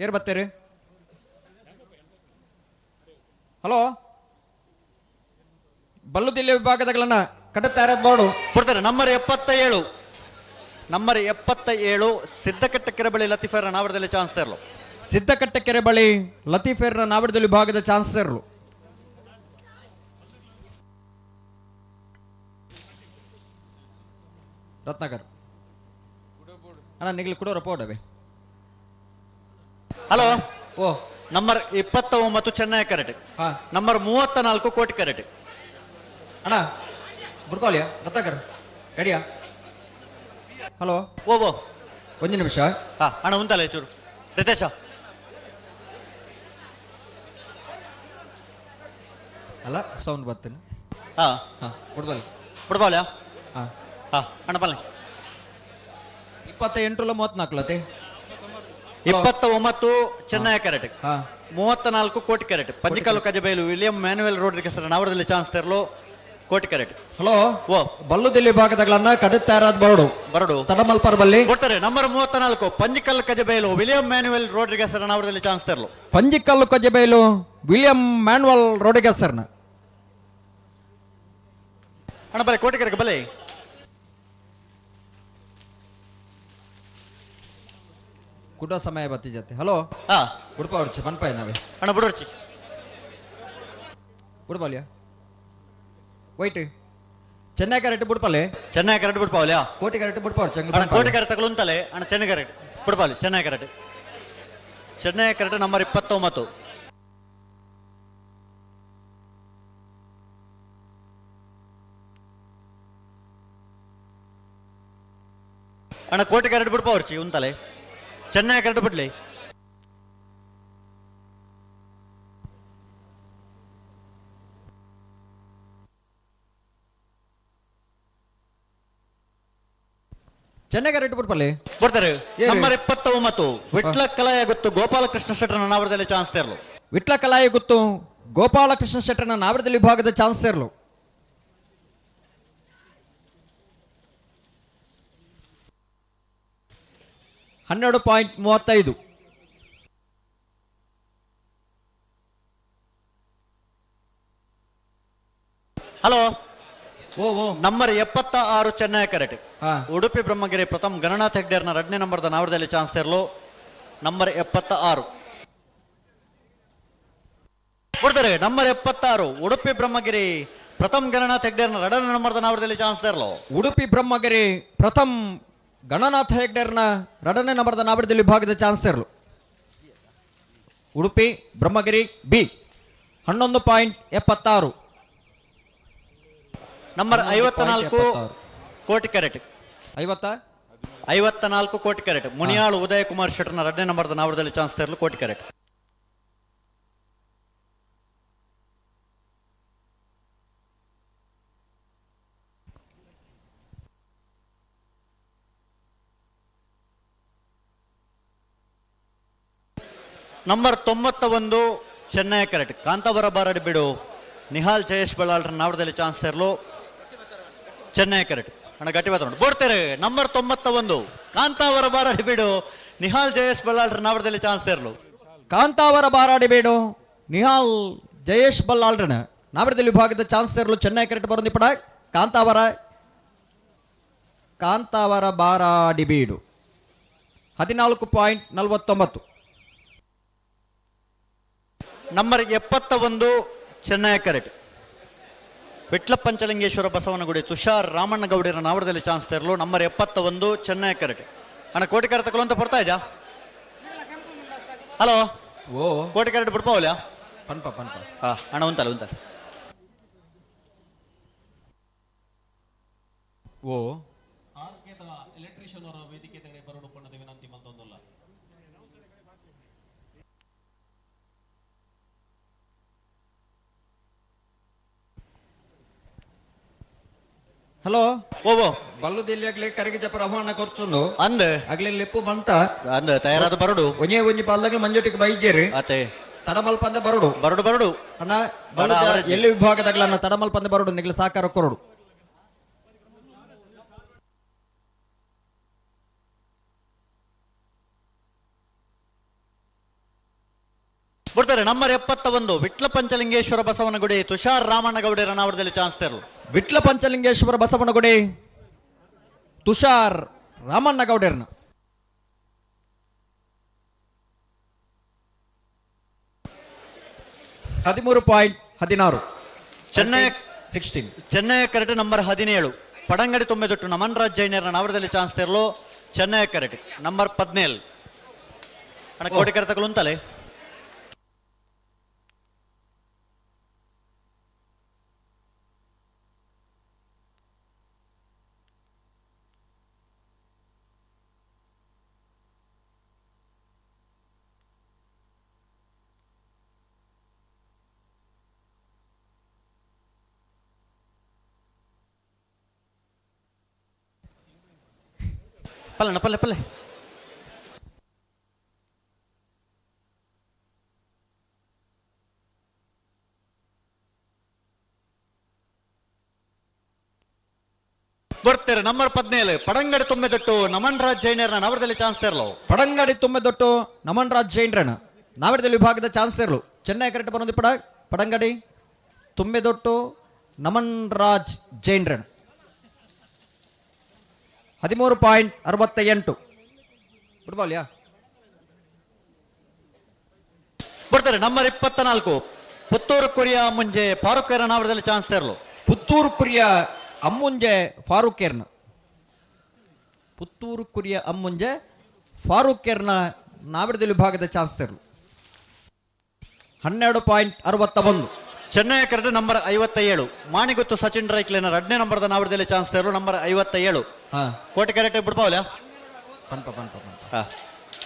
ಏರ್ ಬತ್ತೇರಿ ಹಲೋ ಬಲ್ಲುದಿಲ್ಲ ವಿಭಾಗದಗಳನ್ನ ಕಟ್ಟುತ್ತಾರದ್ ಬೋರ್ಡು ಕೊಡ್ತಾರೆ. ನಂಬರ್ 77 ಸಿದ್ದಕಟ್ಟ ಕೆರೆ ಬಳಿ ಲತೀಫರ್ ನಾವಡದಲ್ಲಿ ಚಾನ್ಸ್ ತರಲು. ಸಿದ್ದಕಟ್ಟೆ ಕೆರೆ ಬಳಿ ಲತೀಫೇರ್ನ ನಾವಿಡದಲ್ಲಿ ವಿಭಾಗದ ಚಾನ್ಸ್ ಸೇರಲು. ರತ್ನಾಕರ್ ಅಣ್ಣ ನಿಗಲಿ ಕೊಡೋರ ಪೋಡವೆ. ಹಲೋ, ಓ ನಂಬರ್ 29 ಚೆನ್ನೈ ಕರೆಕ್ಟ್. ಹಾ ನಂಬರ್ 34 ಕೋಟಿ ಕರೆಕ್ಟ್. ಅಣ್ಣ ಬುರ್ಪಾಲಿಯಾ ರತ್ನಾಕರ್ ರೆಡಿಯಾ? ಹಲೋ ಓ ಒಂದು ನಿಮಿಷ. ಹಾ ಅಣ್ಣ ಉಂಟಲ್ಲ ಚೂರು ರಿತೇಶ. ಅಲ್ಲ ಸೌಂಡ್ ಬರ್ತೀನಿ. ಹಾ ಹಾ ಬುಡ್ಬಾಲಿ ಬಿಡ್ಬಾಲ್ಯಾ? ಹಾ ಹಾ ಅಣ್ಣ ಬಲ್ಲ. 28 34 ಲತೆ 29 ಚೆನ್ನೈ ಕರೆಕ್ಟ್. ಹಾ 34 ಕೋಟಿ correct. Panjikallu Kajabailu William Manuel road ಹೆಸರು ನಾವಡದಲ್ಲಿ ಚಾನ್ಸ್ ತರಲು ಕೋಟಿ ಕರೆಕ್ಟ್. ಹಲೋ ಓ ಬಲ್ಲುದಿಲ್ಲಿ ಭಾಗದಗಳನ್ನ ಕಡುತ್ತಾರದ್ ಬೋರ್ಡು ಬರಡು ತಡಮಲ್ಪರ್ ಬಲ್ಲಿ ಕೊಡ್ತಾರೆ. Number 34 Panjikallu Kajabailu William Manuel road ಹೆಸರು ನಾವಡದಲ್ಲಿ ಚಾನ್ಸ್ ತರಲು. ಪಂಜಿಕಲ್ಲು ಕೊಜ್ಜೆಬೈಲು ವಿಲಿಯಂ ಮ್ಯಾನ್ವಲ್ ರೋಡಿಗೆ ಸರ್ನ ಅಣ್ಣ ಬಲೆ ಕೋಟಿ ಕರೆಕ್ಟ್ ಬಲೆ. ಕುಡೋ ಸಮಯ ಬತ್ತಿ ಜತೆ. ಹಲೋ ಹಾ ಗುಡ್ಪ ಅವ್ರಚಿ ಪನ್ಪಾಯ್ ನಾವೇ ಅಣ್ಣ ಬಿಡೋರ್ಚಿ ಬುಡ್ಬಾಲಿಯಾ ವೈಟ್ ಚೆನ್ನೈ ಕರೆಕ್ಟ್ ಬುಡ್ಪಲ್ಲೆ ಚೆನ್ನೈ ಕರೆಕ್ಟ್ ಬಿಡ್ಪಾವಲ್ಯಾ? ಕೋಟಿ ಕರೆಕ್ಟ್ ಬುಡ್ಪಾವ್ರ ಅಣ್ಣ ಕೋಟಿ ಕರೆಕ್ಟ್ ತಗೊಳ್ತಲೆ ಅಣ್ಣ ಚೆನ್ನೈ ಕರೆಕ್ಟ್ ಬಿಡ್ಪಾಲಿ. Chennaya correct number 29. ಅಣ್ಣ ಕೋಟಿ ಕರೆಕ್ಟ್ ಬಿಡ್ಪಾವ್ರಚಿ ಉಂತಲೆ ಚೆನ್ನೈ ಕರೆಕ್ಟ್ ಬಿಡ್ಲಿ. ಚೆನ್ನೈ ಕರೆಕ್ಟ್ ಬುಡ್ಪಲ್ಲೆ ಕೊಡ್ತಾರೆ. ನಂಬರ್ 29 ವಿಟ್ಲ ಕಲಾಯ ಗೊತ್ತು ಗೋಪಾಲಕೃಷ್ಣ ಶೆಟ್ಟರ್ನ ನಾವಡದಲ್ಲಿ ಚಾನ್ಸ್ ತರಲು. ವಿಟ್ಲ ಕಲಾಯಿ ಗುತ್ತು ಗೋಪಾಲಕೃಷ್ಣ ಶೆಟ್ಟರ್ನ ನಾವಿಡದಲ್ಲಿ ವಿಭಾಗದ ಚಾನ್ಸ್ ಸೇರಲು. $12.35. ಹಲೋ ಓ ಓ ನಂಬರ್ 76 ಚೆನ್ನೈ ಕರೆಕ್ಟ್. ಹಾ ಉಡುಪಿ ಬ್ರಹ್ಮಗಿರಿ ಪ್ರಥಮ್ ಗಣನಾಥ್ ಹೆಗ್ಡೇರ್ನ 2ನೇ ನಂಬರ್ದ ನಾವಡದಲ್ಲಿ ಚಾನ್ಸ್ ತರಲು. ನಂಬರ್ 76 ಕೊಡ್ತಾರೆ. ನಂಬರ್ 76 ಉಡುಪಿ ಬ್ರಹ್ಮಗಿರಿ ಪ್ರಥಮ್ ಗಣನಾಥ್ ಹೆಗ್ಡೇರ್ನ 2ನೇ ನಂಬರ್ದ ನಾವಡದಲ್ಲಿ ಚಾನ್ಸ್ ತರಲು. ಉಡುಪಿ ಬ್ರಹ್ಮಗಿರಿ ಪ್ರಥಮ್ ಗಣನಾಥ ಹೆಗ್ಡೇರ್ನ 2ನೇ ನಂಬರ್ದ ನಾವಿಡದಲ್ಲಿ ವಿಭಾಗದ ಚಾನ್ಸ್ ಸೇರಲು. ಉಡುಪಿ ಬ್ರಹ್ಮಗಿರಿ ಬಿ 11.76. ನಂಬರ್ 54 ಕೋಟಿ ಕರೆಕ್ಟ್. 54 ಕೋಟಿ ಕರೆಕ್ಟ್. ಮುನಿಯಾಳು ಉದಯ ಕುಮಾರ್ ಶೆಟ್ಟರ್ನ 2ನೇ ನಂಬರ್ದ ನಾವಡದಲ್ಲಿ ಚಾನ್ಸ್ ತರಲು ಕೋಟಿ ಕರೆಕ್ಟ್. ನಂಬರ್ 91 ಚೆನ್ನೈ ಕರೆಕ್ಟ್. ಕಾಂತಾವರ ಬಾರಡಿ ಬಿಡು ನಿಹಾಲ್ ಜಯೇಶ್ ಬಳ್ಳಾಳ್ರ ನಾವಡದಲ್ಲಿ ಚಾನ್ಸ್ ತರಲು ಚೆನ್ನೈ ಕರೆಕ್ಟ್. ಅಣ್ಣ ಗಟ್ಟಿ ಮಾತಾಡೋಣ ಬೋಡ್ತಾರೆ. ನಂಬರ್ 91 ಕಾಂತಾವರ ಬಾರಡಿ ಬಿಡು ನಿಹಾಲ್ ಜಯೇಶ್ ಬಳ್ಳಾಳ್ರ ನಾವಡದಲ್ಲಿ ಚಾನ್ಸ್ ತರಲು. ಕಾಂತಾವರ ಬಾರಾಡಿಬೇಡು ನಿಹಾಲ್ ಜಯೇಶ್ ಬಲ್ಲಾಳ್ರನ ನಾವಿಡದಲ್ಲಿ ವಿಭಾಗದ ಚಾನ್ಸ್ ಸೇರಲು ಚೆನ್ನೈ ಕರೆಕ್ಟ್ ಬರೋದಿಪ್ಪಡ. ಕಾಂತಾವರ ಬಾರಾಡಿಬೇಡು 14.49. ನಂಬರ್ 71 ಚೆನ್ನೈ ಕರೆಕ್ಟ್. ವಿಟ್ಲ ಪಂಚಲಿಂಗೇಶ್ವರ ಬಸವನಗುಡಿ ತುಷಾರ್ ರಾಮಣ್ಣ ಗೌಡಿರ ನಾವಡದಲ್ಲಿ ಚಾನ್ಸ್ ತರಲು. Number 71 Chennaya correct. ಅಣ್ಣ ಕೋಟಿ ಕರೆಕ್ಟ್ ತಗೊಳ್ಳು ಅಂತ ಬರ್ತಾ ಇದ್ಯಾ? ಹಲೋ ಓ ಕೋಟಿ ಕರೆಕ್ಟ್ ಬಿಡ್ಪಾವಲ್ಯಾ? ಪನ್ಪ ಹಾ ಅಣ್ಣ ಉಂತಲ್ಲ ಓ ಎಲೆಕ್ಟ್ರಿಷಿಯನ್ ಅವರ ವೇದಿಕೆ ಬರೋಣ ವಿನಂತಿ ಮತ್ತೊಂದಲ್ಲ. ಹಲೋ ಓ ಬಲ್ಲುದಿಲ್ಲಿ ಆಗ್ಲಿ ಕರಿಗೆ ಜಪರ ಆಹ್ವಾನ ಕೊರ್ತಂದು ಅಂದ್ ಆಗ್ಲಿ ಲೆಪ್ಪು ಬಂತ ಅಂದ್ ತಯಾರಾದ ಬರಡು ಒಂಜೆ ಒಂಜಿ ಪಾಲ್ದಾಗ ಮಂಜೋಟಿಗೆ ಬೈಜೇರಿ ಆತೆ ತಡಮಲ್ಪಂದ ಬರಡು ಬರಡು ಅಣ್ಣ ಎಲ್ಲಿ ವಿಭಾಗದಾಗ್ಲನ್ನ ತಡಮಲ್ಪಂದ ಬರಡು ನಿಗ್ಲಿ ಸಾಕಾರ ಕೊರಡು. ಬಿಡ್ತಾರೆ. ನಂಬರ್ 71 ವಿಟ್ಲ ಪಂಚಲಿಂಗೇಶ್ವರ ಬಸವನಗುಡಿ ತುಷಾರ್ ರಾಮಣ್ಣ ಗೌಡಿರ ನಾವಡದಲ್ಲಿ ಚಾನ್ಸ್ ತರಲು. ವಿಟ್ಲ ಪಂಚಲಿಂಗೇಶ್ವರ ಬಸವನಗುಡಿ ತುಷಾರ್ ರಾಮಣ್ಣ ಗೌಡರ್ನ 13.16 ಚೆನ್ನೈ 16 ಚೆನ್ನೈ ಕರೆಕ್ಟ್ ನಂಬರ್ 17 ಪಡಂಗಡಿ ತೊಂಬೆದೊಟ್ಟು ನಮನ್ ರಾಜ್ ಜೈನರ ನಾವರದಲ್ಲಿ ಚಾನ್ಸ್ ತೆರಲು ಚೆನ್ನೈ ಕರೆಕ್ಟ್ ನಂಬರ್ 17 ಅಣ್ಣ ಕೋಟಿ ಕರೆತಕಲು ಉಂತಲೆ ಪಲ್ಲೆ ಪಲ್ಲೆ ಬರ್ತಾರೆ ನಂಬರ್ 17 ಪಡಂಗಡಿ ತೊಂಬೆದೊಟ್ಟು ನಮನ್ ರಾಜ್ ಜೈನರ ನಾವರದಲ್ಲಿ ಚಾನ್ಸ್ ತೆರಲು ಪಡಂಗಡಿ ತೊಂಬೆದೊಟ್ಟು ನಮನ್ ರಾಜ್ ಜೈನ್ರಣ ನಾವರದಲ್ಲಿ ವಿಭಾಗದ ಚಾನ್ಸ್ ತೆರಲು ಚೆನ್ನೈ ಕರೆಕ್ಟ್ ಬರೋದು ಪಡಂಗಡಿ ತೊಂಬೆದೊಟ್ಟು ನಮನ್ ರಾಜ್ ಜೈನ್ರಣ 13.68 ಫುಟ್ಬಾಲ್ ಯಾ ಬರ್ತಾರೆ ನಂಬರ್ 24 ಪುತ್ತೂರು ಕೊರಿಯಾ ಮುಂಜೆ ಫಾರೂಕ್ ನಾವರದಲ್ಲಿ ಚಾನ್ಸ್ ತೆರಲು ಪುತ್ತೂರು ಕುರಿಯ ಅಮ್ಮುಂಜೆ ಫಾರೂಕೇರ್ನ ಪುತ್ತೂರು ಕುರಿಯ ಅಮ್ಮುಂಜೆ ಫಾರೂಕೇರ್ನ ನಾವಿಡದಲ್ಲಿ ವಿಭಾಗದ ಚಾನ್ಸ್ ತೆರಲು 12.61 ಚೆನ್ನೈ ಕರೆಕ್ಟ್ ನಂಬರ್ 57 ಮಾಣಿಗುತ್ತು ಸಚಿನ್ ರೈಕ್ಲೇನರ್ 2ನೇ ನಂಬರ್ದ ನಾವರದಲ್ಲಿ ಚಾನ್ಸ್ ತೆರಲು ನಂಬರ್ 57 ಕೋಟಿ ಕರೆಕ್ಟ್ ಬಿಡ್ಪಾವಲ್ಲ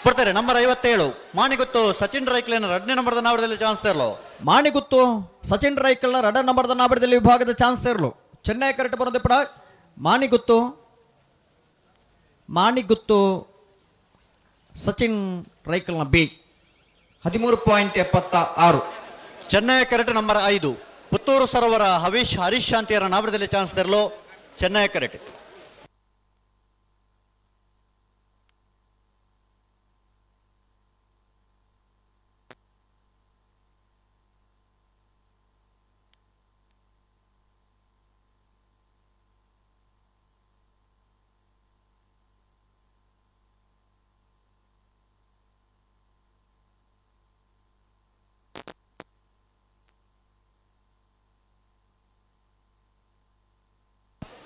ಬರ್ತಾರೆ ನಂಬರ್ 57 ಮಾಣಿಗುತ್ತು ಸಚಿನ್ ರೈಕ್ಲೇನರ್ 2ನೇ ನಂಬರ್ದ ನಾವರದಲ್ಲಿ ಚಾನ್ಸ್ ತೆರಲು ಮಾಣಿಗುತ್ತು ಸಚಿನ್ ರೈಕಲ್ನ 2ನೇ ನಂಬರ್ದ ನಾವಿಡದಲ್ಲಿ ವಿಭಾಗದ ಚಾನ್ಸ್ ತೆರಲು ಚೆನ್ನೈ ಕರೆಕ್ಟ್ ಬರೋದು ಮಾಣಿಗುತ್ತು ಸಚಿನ್ ರೈಕಲ್ನ B 13.76 Chennaya correct number 5 Puttur ಸರೋವರ ಹರೀಶ್ ಶಾಂತಿಯರ ನಾವರದಲ್ಲಿ ಚಾನ್ಸ್ ತೆರಲು ಚೆನ್ನೈ ಕರೆಕ್ಟ್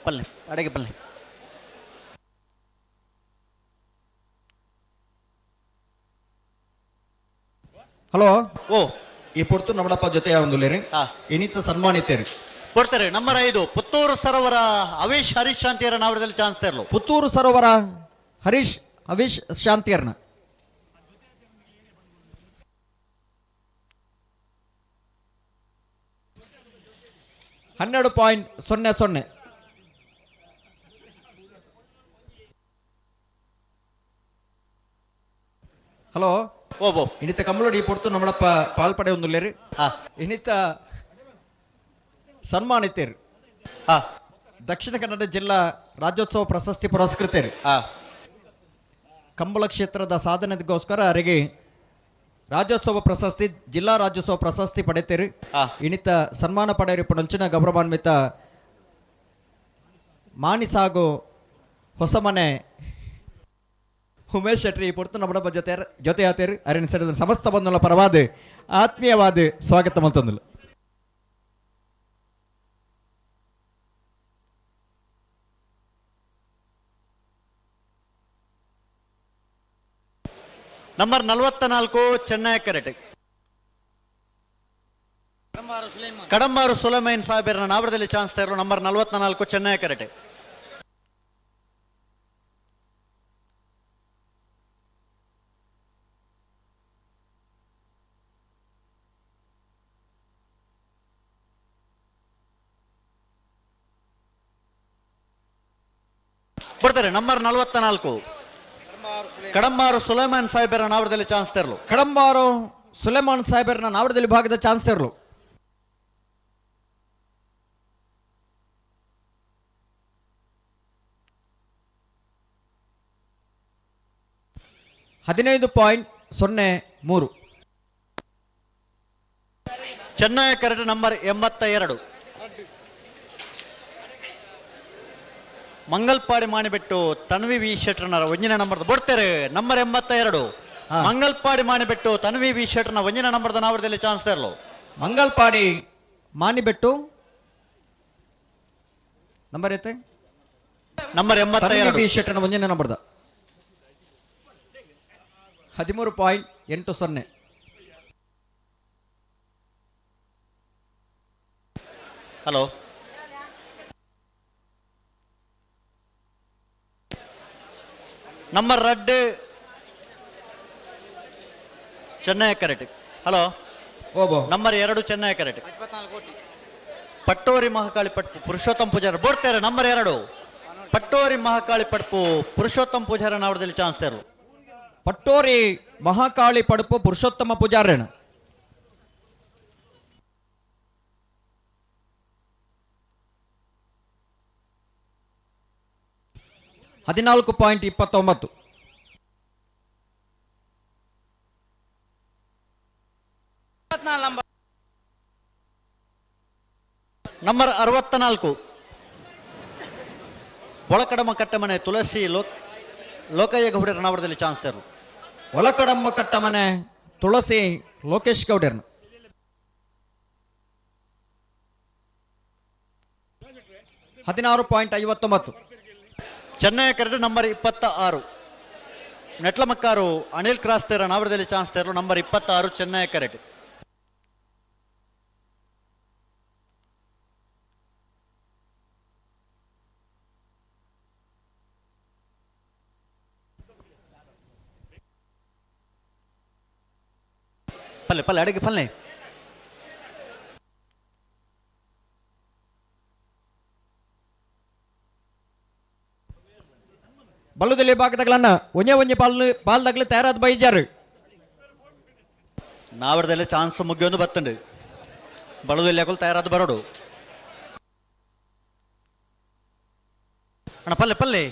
ಪಲ್ಲೆ ಅಡಿಗೆ ಪಲ್ಲೆ ಹಲೋ ಓ ಈ ಪೊರ್ತು ನಮ್ಮಡಪ್ಪ ಜೊತೆ ಯಾವಂದುಲೇರಿ ಇನಿತ ಸನ್ಮಾನಿತೇರಿ ಕೊಡ್ತಾರೆ ನಂಬರ್ 5 ಪುತ್ತೂರು ಸರೋವರ ಹರೀಶ್ ಶಾಂತಿಯರ ನಾವರದಲ್ಲಿ ಚಾನ್ಸ್ ತೆರಲು ಪುತ್ತೂರು ಸರೋವರ ಹರೀಶ್ ಶಾಂತಿಯರ್ನ 12.00 ಹಲೋ ಓ ಇನಿತ ಕಮಲೋಡಿ ಪೊರ್ತು ನಮ್ಮಡಪ್ಪ ಪಾಲ್ಪಡೆ ಒಂದುಲ್ಲೇರಿ ಇನಿತ ಸನ್ಮಾನಿತೇರಿ ದಕ್ಷಿಣ ಕನ್ನಡ ಜಿಲ್ಲಾ ರಾಜ್ಯೋತ್ಸವ ಪ್ರಶಸ್ತಿ ಪುರಸ್ಕೃತೇರಿ ಕಂಬಳ ಕ್ಷೇತ್ರದ ಸಾಧನೆಗೋಸ್ಕರ ಅವರಿಗೆ ರಾಜ್ಯೋತ್ಸವ ಪ್ರಶಸ್ತಿ ಜಿಲ್ಲಾ ರಾಜ್ಯೋತ್ಸವ ಪ್ರಶಸ್ತಿ ಪಡೆತೇರಿ ಇನಿತ ಸನ್ಮಾನ ಪಡೆಯರಿ ಪುಣಂಚಿನ ಗೌರವಾನ್ವಿತ ಮಾನಿಸಾಗು ಹೊಸಮನೆ ಉಮೇಶ್ ಶೆಟ್ಟಿ ಪೊರ್ತು ನಮ್ಮ ಜೊತೆ ಆತೇರಿ ಅರಿನ ಸಮಸ್ತ ಬಂಧುಗಳ ಪರವಾದ ಆತ್ಮೀಯವಾದ ಸ್ವಾಗತ ಮತ್ತೊಂದು ನಂಬರ್ 44 ಚೆನ್ನೈ ಕರೆಕ್ಟ್ ಕಡಂಬಾರು ಸುಲೈಮನ್ ಸಾಹೇಬರ ನಾವರದಲ್ಲಿ ಚಾನ್ಸ್ ತೆರಲು ನಂಬರ್ 44 ಚೆನ್ನೈ ಕರೆಕ್ಟ್ ಬರ್ತಾರೆ ನಂಬರ್ 44 ಕಡಂಬಾರು ಸುಲೈಮಾನ್ ಸಾಹೇಬರ ನಾವರದಲ್ಲಿ ಚಾನ್ಸ್ ತೆರಲು ಕಡಂಬಾರು ಸುಲೇಮಾನ್ ಸಾಹೇಬರ ನಾವರದಲ್ಲಿ ಭಾಗದ ಚಾನ್ಸ್ ತೆರಲು 15.03 ಚೆನ್ನೈ ಕರೆಕ್ಟ್ ನಂಬರ್ 82 ಮಂಗಲ್ಪಾಡಿ ಮಾಣಿಬೆಟ್ಟು ತನ್ವಿ ವಿ ಶೆಟ್ರನ ಒಂಜಿನ ನಂಬರ್ದ ಬಿಡ್ತಾರೆ ನಂಬರ್ 82 ಮಂಗಲ್ಪಾಡಿ ಮಾಣಿಬೆಟ್ಟು ತನ್ವಿ ವಿ ಶೆಟ್ರನ ಒಂಜಿನ ನಂಬರ್ದ ನಾವರದಲ್ಲಿ ಚಾನ್ಸ್ ತರಲು ಮಂಗಲ್ಪಾಡಿ ಮಾನಿಬೆಟ್ಟು ನಂಬರ್ ಐತೆ ನಂಬರ್ 82 ಶೆಟ್ಟನ ಒಂದನೇ ನಂಬರ್ದ 13.80. ಹಲೋ ನಂಬರ್ 2 ಚೆನ್ನೈ ಕರೆಕ್ಟ್. ಹಲೋ ನಂಬರ್ 2 ಚೆನ್ನೈ ಕರೆಕ್ಟ್. ಪಟ್ಟೋರಿ ಮಹಾಕಾಳಿ ಪಟ್ಪು ಪುರುಷೋತ್ತಮ ಪೂಜಾರ ಬೋಡ್ತಾರೆ ನಂಬರ್ 2 ಪಟ್ಟೋರಿ ಮಹಾಕಾಳಿ ಪಡ್ಪು ಪುರುಷೋತ್ತಮ ಪೂಜಾರ ನಾವರದಲ್ಲಿ ಚಾನ್ಸ್ ತರಲು ಪಟ್ಟೋರಿ ಮಹಾಕಾಳಿ ಪಡುಪು ಪುರುಷೋತ್ತಮ ಪೂಜಾರಣ 14.29. ನಂಬರ್ 64 ಒಳಕಡಮ ಕಟ್ಟಮನೆ ತುಳಸಿ ಲೋಕಯ್ಯ ಗೌಡರ ನಾವರದಲ್ಲಿ ಚಾನ್ಸ್ ತರಲು ಒಳಕಡಮ್ಮ ಕಟ್ಟಮನೆ ತುಳಸಿ ಲೋಕೇಶ್ ಗೌಡರ್ನ 16.59. ಚೆನ್ನೈ ಕರೆಕ್ಟ್ ನಂಬರ್ 26 ನೆಟ್ಲಮಕ್ಕಾರು ಅನಿಲ್ ಕ್ರಾಸ್ ತೇರ ನಾವರದಲ್ಲಿ ಚಾನ್ಸ್ ತರಲು ನಂಬರ್ 26 ಚೆನ್ನೈ ಕರೆಕ್ಟ್. ಪಲ್ಲೆ ಪಲ್ಲೆ ಅಡಿಗೆ ಪಲ್ಲೆ ಬಲ್ಲುದಲ್ಲಿ ಭಾಗದಗಳನ್ನ ಒಂಜೆ ಪಾಲ್ದಾಗ್ಲಿ ತಯಾರಾದ ಬೈಜಾರು ನಾವರದಲ್ಲಿ ಚಾನ್ಸ್ ಮುಗಿಯೊಂದು ಬತ್ತುಂಡು ಬಳುದಲ್ಲಿ ಯಾಕಲು ತಯಾರಾದ ಬರೋಡು ಅಣ್ಣ ಪಲ್ಲೆ ಪಲ್ಲೆ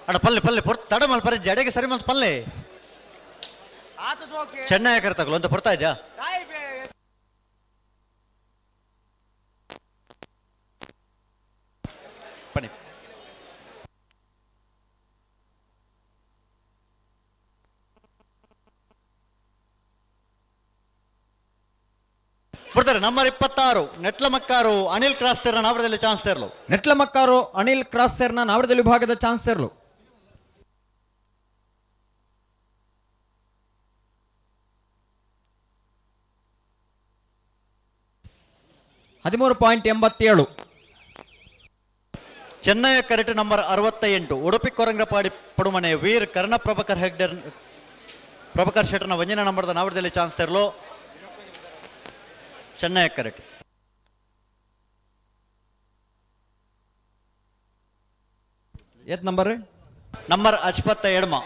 ಅಣ್ಣ ಪಲ್ಲೆ ಪಲ್ಲೆ ತಡ ಮಲ್ ಪರಿ ಜಡೆಗೆ ಸರಿ ಮಲ್ ಪಲ್ಲೆ ಚೆನ್ನೈ ಕರ್ತಗಳು ಅಂತ ಬರ್ತಾ ಇದ್ಯಾ ಬನ್ನಿ ಬಿಡ್ತಾರೆ ನಂಬರ್ 26 ನೆಟ್ಲಮಕ್ಕಾರು ಅನಿಲ್ ಕ್ರಾಸ್ ತೇರ್ನ ನಾವರದಲ್ಲಿ ಚಾನ್ಸ್ ತೇರ್ಲು ನೆಟ್ಲಮಕ್ಕಾರು ಅನಿಲ್ ಕ್ರಾಸ್ ತೇರ್ನ ನಾವರದಲ್ಲಿ ವಿಭಾಗದ ಚಾನ್ಸ್ ತೇರ್ಲು 13.87. ಚೆನ್ನೈ ಕರೆಕ್ಟ್ ನಂಬರ್ 68 ಉಡುಪಿ ಕೊರಂಗ್ರಪಾಡಿ ಪಡುಮನೆ ವೀರ್ ಕರ್ಣ ಪ್ರಭಾಕರ್ ಹೆಗ್ಡರ್ ಪ್ರಭಾಕರ್ ಶೆಟ್ಟರ್ನ ಒಂಜಿನ ನಂಬರ್ದ ನಾವರದಲ್ಲಿ ಚಾನ್ಸ್ ತರಲು ಚೆನ್ನೈ ಕರೆಕ್ಟ್. ಏತ್ ನಂಬರ್ ನಂಬರ್ 52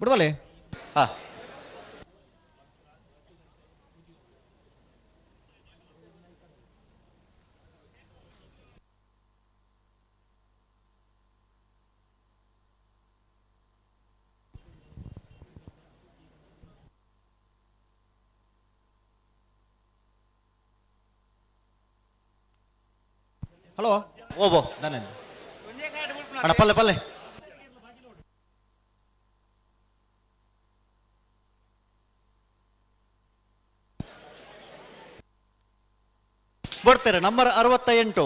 ಬಿಡುವಲೆ ಹಾ ಹಲೋ ಓಬೋ ನಾನೇ ಅಣ್ಣ ಪಲ್ಲೆ ಪಲ್ಲೆ ಬರ್ತಾರೆ ನಂಬರ್ 68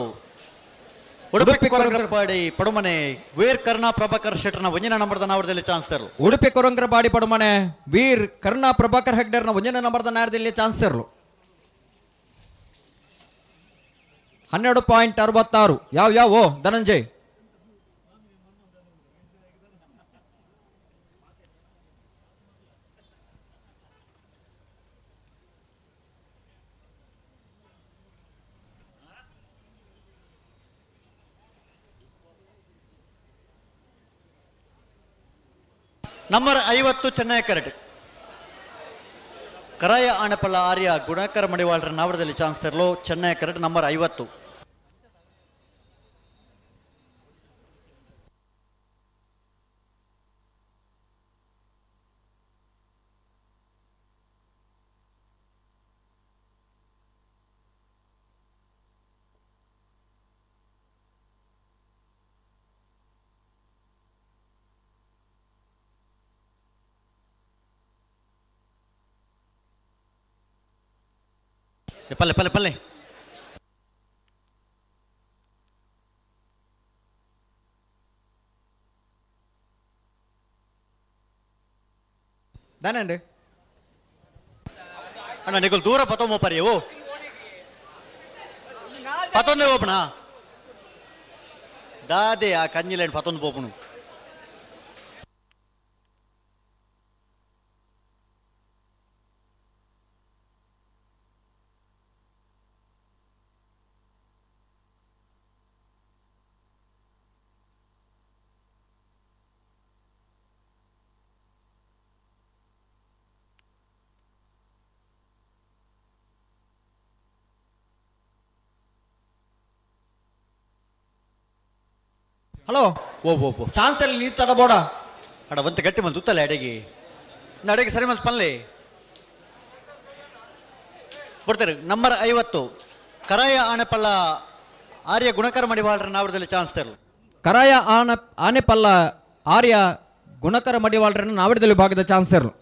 ಉಡುಪಿ ಕೊರಂಗ್ರಪಾಡಿ ಪಡುಮನೆ ವೀರ್ ಕರ್ಣ ಪ್ರಭಾಕರ್ ಶೆಟ್ಟರ್ನ ಒಂಜಿನ ನಂಬರ್ದ ನಾವರದಲ್ಲಿ ಚಾನ್ಸ್ ತರಲು ಉಡುಪಿ ಕೊರಂಗ್ರಪಾಡಿ ಪಡುಮನೆ ವೀರ್ ಕರ್ಣ ಪ್ರಭಾಕರ್ ಹೆಗ್ಡರ್ನ ಒಂಜನ ನಂಬರ್ದ ನಾರದಲ್ಲಿ ಚಾನ್ಸ್ ತರಲು 12.66. ಯಾವ ಧನಂಜಯ್ ನಂಬರ್ 50 ಚೆನ್ನೈ ಕರೆಕ್ಟ್. ಕರಾಯ ಆಣೆಪಲ್ಲ ಆರ್ಯ ಗುಣಕರ ಮಡಿವಾಳರ ನಾವಡದಲ್ಲಿ ಚಾನ್ಸ್ ತೆರಲು ಚೆನ್ನೈ ಕರೆಕ್ಟ್ ನಂಬರ್ 50. ಪಲ್ಲೆ ಪಲ್ಲೆ ಪಲ್ಲೆ దానండి అన్న నీకు దూర పతో మోపరి ఓ పతొందే ఓపనా దాదే ఆ కంజిలేండి పతొందు పోపును ಹಲೋ ಓ ಚಾನ್ಸ್ ಅಲ್ಲಿ ನೀರು ತಡಬೋಡ ಅಡ ಒಂತ ಗಟ್ಟಿ ಮಲ್ ತುತ್ತಲ್ಲ ಅಡೆಗೆ ಅಡೆಗೆ ಸರಿ ಮಲ್ ಪಲ್ಲೆ ಬರ್ತಾರೆ ನಂಬರ್ 50 ಕರಾಯ ಆಣೆಪಲ್ಲ ಆರ್ಯ ಗುಣಕರ ಮಡಿವಾಳರ ನಾವಡದಲ್ಲಿ ಚಾನ್ಸ್ ತೆರಲು ಕರಾಯ ಆನೆಪಲ್ಲ ಆರ್ಯ ಗುಣಕರ ಮಡಿವಾಳರನ್ನು ನಾವಡದಲ್ಲಿ ಭಾಗದ ಚಾನ್ಸ್ ಇರಲು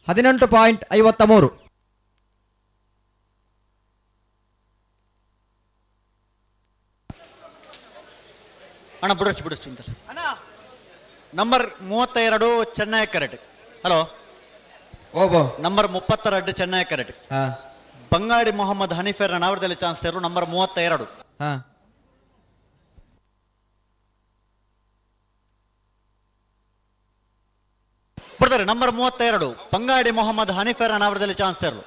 $18.53. ಅಣ್ಣ ಬಿಡಷ್ಟು ನಂಬರ್ 32 ಚೆನ್ನೈ ಕರೆಕ್ಟ್. ಹಲೋ ಓಬೋ ನಂಬರ್ 32 ಚೆನ್ನೈ ಕರೆಕ್ಟ್. ಬಂಗಾಡಿ ಮೊಹಮ್ಮದ್ ಹನೀಫರ್ ನಾವಡದಲ್ಲಿ ಚಾನ್ಸ್ ತೆರಲು ನಂಬರ್ 32. ಬರ್ತಾರೆ ನಂಬರ್ 32 ಬಂಗಾಡಿ ಮೊಹಮ್ಮದ್ ಹನೀಫರ್ ನಾವಡದಲ್ಲಿ ಚಾನ್ಸ್ ತೆರಲು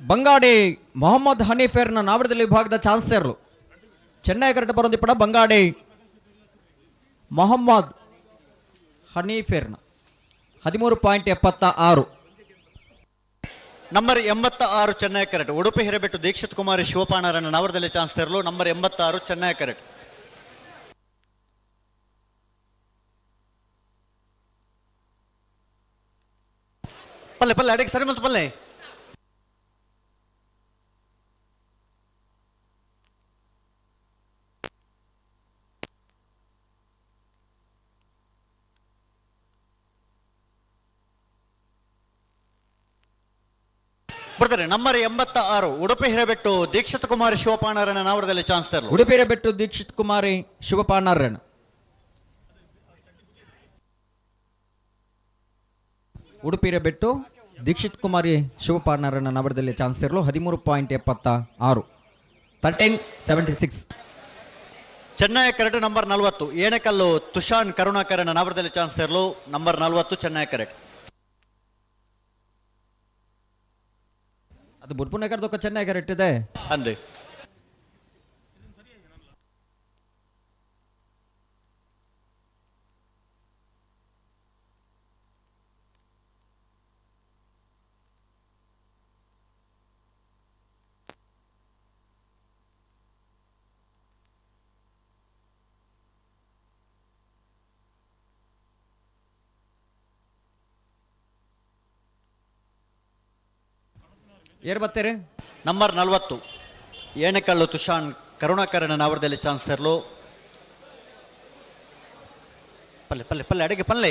ಬಂಗಾಡಿ ಮೊಹಮ್ಮದ್ ಹನೀಫರ್ನ ನಾವಡದಲ್ಲಿ ಭಾಗದ ಚಾನ್ಸ್ ಇರಲು ಚೆನ್ನೈ ಕರೆಕ್ಟ್ ಬರೋದು ಪಡ ಬಂಗಾಡಿ ಮೊಹಮ್ಮದ್ ಹನೀಫರ್ನ 13.76. ನಂಬರ್ 86 ಚೆನ್ನೈ ಕರೆಕ್ಟ್. ಉಡುಪಿ ಹಿರೇಬೆಟ್ಟು ದೀಕ್ಷಿತ್ ಕುಮಾರಿ ಶಿವಪಾಣರನ್ನು ನಾವಡದಲ್ಲಿ ಚಾನ್ಸ್ ತೆರಲು ನಂಬರ್ 86 ಚೆನ್ನೈ ಕರೆಕ್ಟ್. ಪಲ್ಲೆ ಪಲ್ಲೆ ಅಡಿಗೆ ಸರಿ ಮತ್ತು ಪಲ್ಲೆ ಬರ್ತಾರೆ ನಂಬರ್ 86 ಉಡುಪಿ ಹಿರೇಬೆಟ್ಟು ದೀಕ್ಷಿತ್ ಕುಮಾರಿ ಶಿವಪಾಣರನ್ನ ನಾವಡದಲ್ಲಿ ಚಾನ್ಸ್ ತೆರಲು ಉಡುಪಿ ಹಿರೇಬೆಟ್ಟು ದೀಕ್ಷಿತ್ ಕುಮಾರಿ ಶಿವಪಾಣರನ್ನ ಉಡುಪಿ ಹಿರೇಬೆಟ್ಟು ದೀಕ್ಷಿತ್ ಕುಮಾರಿ ಶಿವಪಾಣರನ್ನ ನಾವಡದಲ್ಲಿ ಚಾನ್ಸ್ ಇರಲು 13.76. 13.76. ಚೆನ್ನೈ ಕರೆಕ್ಟ್ ನಂಬರ್ 40 ಏಣಕಲ್ಲು ತುಷಾನ್ ಕರುಣಾಕರನ್ನ ನಾವಡದಲ್ಲಿ ಚಾನ್ಸ್ ತೆರಲು ನಂಬರ್ 40 ಚೆನ್ನೈ ಕರೆಕ್ಟ್. ಅದು ಬುಡ್ಪುನಗರದೊಕ್ಕ ಚೆನ್ನೈ ಕರೆಕ್ಟ್ ಇದೆ ಅಂದೆ ಏರ್ ಬರ್ತೀರಿ ನಂಬರ್ 40 ಏಣಕಲ್ಲು ತುಷಾನ್ ಕರುಣಾಕರನ ನಾವಡದಲ್ಲಿ ಚಾನ್ಸ್ ತೆರಲು ಪಲ್ಲೆ ಪಲ್ಲೆ ಪಲ್ಲೆ ಅಡಿಗೆ ಪಲ್ಲೆ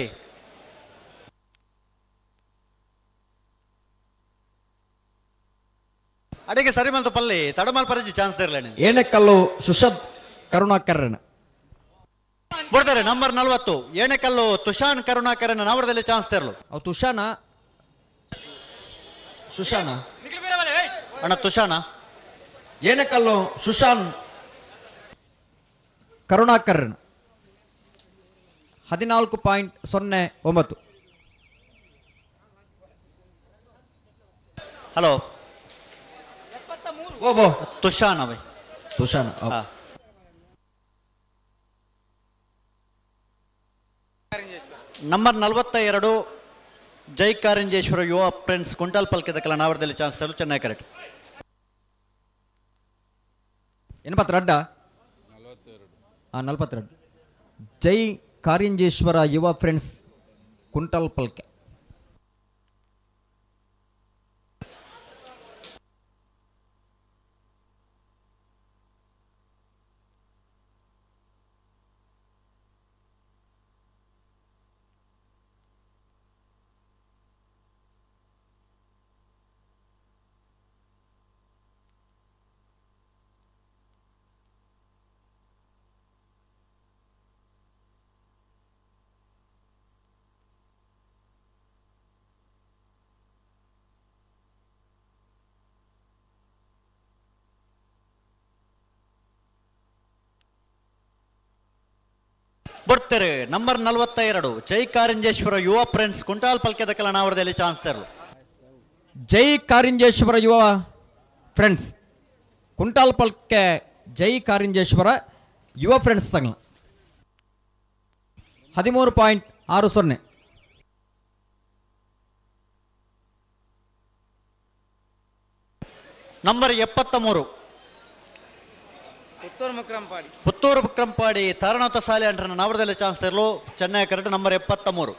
ಅಡಿಗೆ ಸರಿ ಮಲ್ತು ಪಲ್ಲೆ ತಡಮಾಲ್ ಪರಜಿ ಚಾನ್ಸ್ ತೆರಲೇನೆ ಏಣಕಲ್ಲು ಸುಷದ್ ಕರುಣಾಕರನ್ ಬರ್ತಾರೆ ನಂಬರ್ 40 ಏಣಕಲ್ಲು ತುಷಾನ್ ಕರುಣಾಕರನ ನಾವಡದಲ್ಲಿ ಚಾನ್ಸ್ ತೆರಲು ಅವು ತುಷಾನ ಸುಶಾನ ಅಣ್ಣ ತುಷಾನ ಏಣಕಲ್ಲು ಸುಶಾನ್ ಕರುಣಾಕರನ್ 14.09. ಹಲೋ ಓ ಬೋ ತುಷಾನ್ ಅವೈ ತುಷಾನ್ ಹಾ. ನಂಬರ್ 42 ಜೈ ಕಾರಂಜೇಶ್ವರ ಯುವ ಫ್ರೆಂಡ್ಸ್ ಕುಂಟಾಲ್ ಪಲ್ಕದ ಕಲ ನಾವರದಲ್ಲಿ ಚಾನ್ಸ್ ತರಲು ಚೆನ್ನೈ ಕರೆಕ್ಟ್. ಎನ್ಪತ್ತು ರಡ್ಡ 42 ಜೈ ಕಾರಿಂಜೇಶ್ವರ ಯುವ ಫ್ರೆಂಡ್ಸ್ ಕುಂಟಲ್ ಪಲ್ಕೆ. ಬರ್ತಾರೆ ನಂಬರ್ 42 ಜೈ ಕಾರಂಜೇಶ್ವರ ಯುವ ಫ್ರೆಂಡ್ಸ್ ಕುಂಟಾಲ್ ಪಲ್ಕದ ಕಲ ನಾವರದಲ್ಲಿ ಚಾನ್ಸ್ ತರಲು. ಜೈ ಕಾರಿಂಜೇಶ್ವರ ಯುವ ಫ್ರೆಂಡ್ಸ್ ಕುಂಟಾಲ್ ಪಲ್ಕೆ ಜೈ ಕಾರಿಂಜೇಶ್ವರ ಯುವ ಫ್ರೆಂಡ್ಸ್ ತಗಲ 13.60. ನಂಬರ್ 73 ಪುತ್ತೂರು ಮುಕ್ರಂಪಾಡಿ ತಾರನಾಥ ಸಾಲೆ ಅಂಡ್ರನ ನಾವರದಲ್ಲಿ ಚಾನ್ಸ್ ತರಲು ಚೆನ್ನೈ ಕರೆಕ್ಟ್. ನಂಬರ್ 73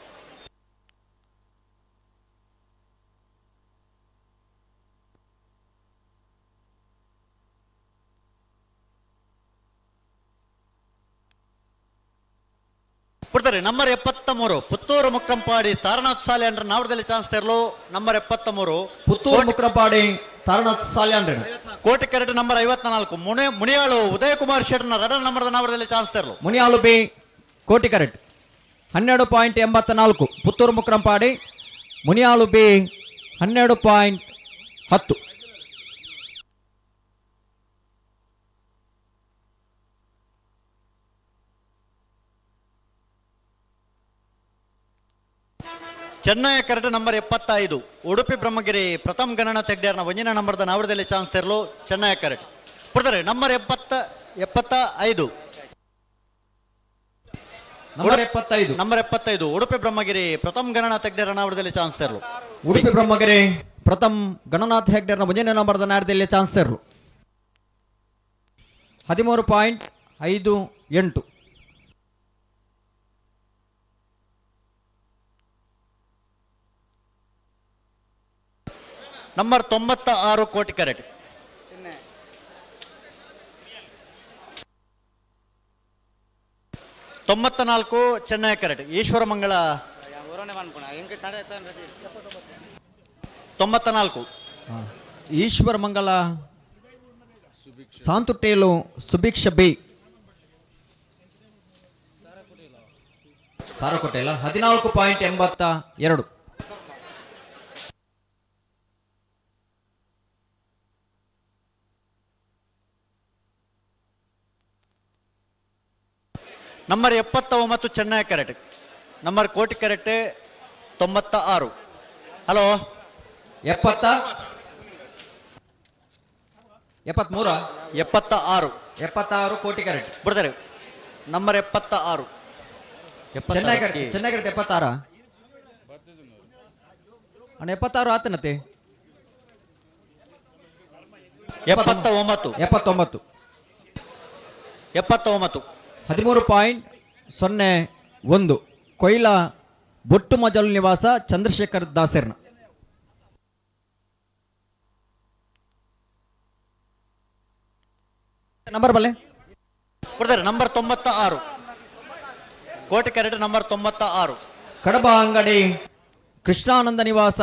ಬಿಡ್ತಾರೆ. ನಂಬರ್ 73 ಪುತ್ತೂರು ಮುಕ್ರಂಪಾಡಿ ತಾರನಾಥ ಸಾಲೆ ಅಂಡ್ರ ನಾವರದಲ್ಲಿ ಚಾನ್ಸ್ ತರಲು ನಂಬರ್ 73 ಪುತ್ತೂರು ಮುಕ್ರಂಪಾಡಿ ತಾರನಾಥ್ ಸಾಲ್ಯಾಂಡ್ರೆ ಕೋಟಿ ಕರೆಕ್ಟ್. ನಂಬರ್ 54 ಮುನಿಯಾಳು ಉದಯ ಕುಮಾರ್ ಶೆಟ್ಟರ್ನ ರಡನ್ ನಂಬರ್ ನಾವರದಲ್ಲಿ ಚಾನ್ಸ್ ತರಲು. ಮುನಿಯಾಲು ಬಿ ಕೋಟಿ ಕರೆಕ್ಟ್ 12.84. Puttur Mukrampady Muniyal B 12.10. Chennaya correct. Number 75 Udupi Brahmagiri Pratham ಗಣನ ತೆಗ್ಡ್ಯಾರ್ನ ಒಂಜಿನ ನಂಬರ್ದ ನಾವರದಲ್ಲಿ ಚಾನ್ಸ್ ತರಲು ಚೆನ್ನೈ ಕರೆಕ್ಟ್. ಬಿಡ್ತಾರೆ. ನಂಬರ್ 75 ನಂಬರ್ 75 ಉಡುಪಿ ಬ್ರಹ್ಮಗಿರಿ ಪ್ರಥಮ್ ಗಣನ ತೆಗ್ಡ್ಯಾರ ನಾವರದಲ್ಲಿ ಚಾನ್ಸ್ ತರಲು. ಉಡುಪಿ ಬ್ರಹ್ಮಗಿರಿ ಪ್ರಥಮ್ ಗಣನಾಥ್ ಹೆಗ್ಡರ್ನ ಮುಂದಿನ ನಂಬರ್ದ ನಾಡದಲ್ಲಿ ಚಾನ್ಸ್ ತರಲು 13.58. ನಂಬರ್ 96 ಕೋಟಿ ಕರೆಕ್ಟ್. ತೊಂಬತ್ನಾಲ್ಕು ಚೆನ್ನೈ ಕರೆಕ್ಟ್. ಈಶ್ವರ ಮಂಗಳ 94 ಈಶ್ವರ ಮಂಗಲ ಸಾಂತುಟೇಲು ಸುಭಿಕ್ಷ ಬಿ ಸಾರಕೋಟೆಲ್ಲ 14.82. Number 79 Chennaya correct. Number Koti ಕರೆಕ್ಟ್ 96. Hello 76 Koti correct. ಬಿಡ್ತಾರೆ. ನಂಬರ್ 76 ಚೆನ್ನೈ ಕರೆಕ್ಟ್ 76 ಅಣ್ಣ 76 ಆತನತೆ 79 13.01. ಕೊಯ್ಲಾ ಬೊಟ್ಟು ಮಜಲು ನಿವಾಸ ಚಂದ್ರಶೇಖರ್ ದಾಸರ್ನ ನಂಬರ್ ಬಲ್ಲೆ ಬಿಡ್ತಾರೆ. ನಂಬರ್ 96 ಕೋಟಿ ಕರೆಕ್ಟ್. ನಂಬರ್ 96 ಕಡಬ ಅಂಗಡಿ ಕೃಷ್ಣಾನಂದ ನಿವಾಸ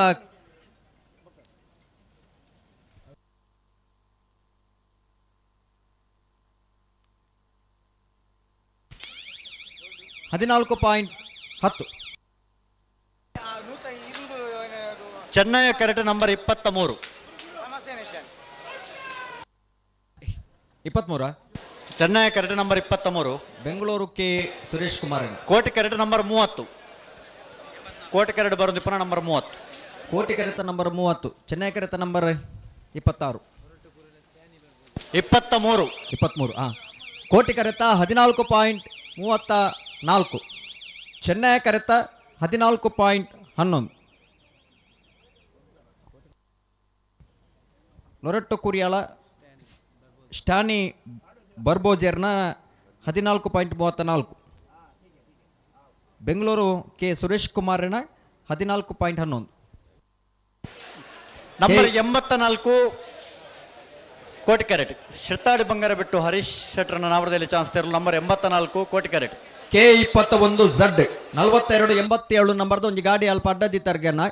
$14.10. Chennai correct. Number 23 Chennai correct. Number 23 Bengaluru K Suresh Kumar ಕೋಟಿ ಕರೆಕ್ಟ್. ನಂಬರ್ 30 ಕೋಟಿ ಕರೆಕ್ಟ್ ಬರೋದಿಪ್ಪ. ನಂಬರ್ 30 ಕೋಟಿ ಕರೆತ ನಂಬರ್ 30 ಚೆನ್ನೈ ಕರೆತ ನಂಬರ್ 26 23. 23 ಕೋಟಿ ಕರೆತ 14.34. ಚೆನ್ನೈ ಕರೆತ 14.11. ಲೊರೆಟ್ಟೊ ಕುರಿಯಾಳ ಸ್ಟಾನಿ ಬರ್ಬೋಜೆರ್ನ 14.34. ಬೆಂಗಳೂರು ಕೆ ಸುರೇಶ್ ಕುಮಾರ್ನ 14.11. ನಂಬರ್ 84 ಕೋಟಿ ಕ್ಯಾರೆಟ್ ಶಿರ್ತಾಡಿ ಬಂಗಾರ ಬಿಟ್ಟು ಹರೀಶ್ ಶೆಟ್ಟರ್ನ ನಾಮದಲ್ಲಿ ಚಾನ್ಸ್ ತೆರಲು. ನಂಬರ್ 84 ಕೋಟಿ ಕ್ಯಾರೆಟ್ K21 Z 4287 ನಂಬರ್ದು ಒಂದು ಗಾಡಿ ಅಲ್ಪ ಅಡ್ಡದಿ ತರ್ಗೆನ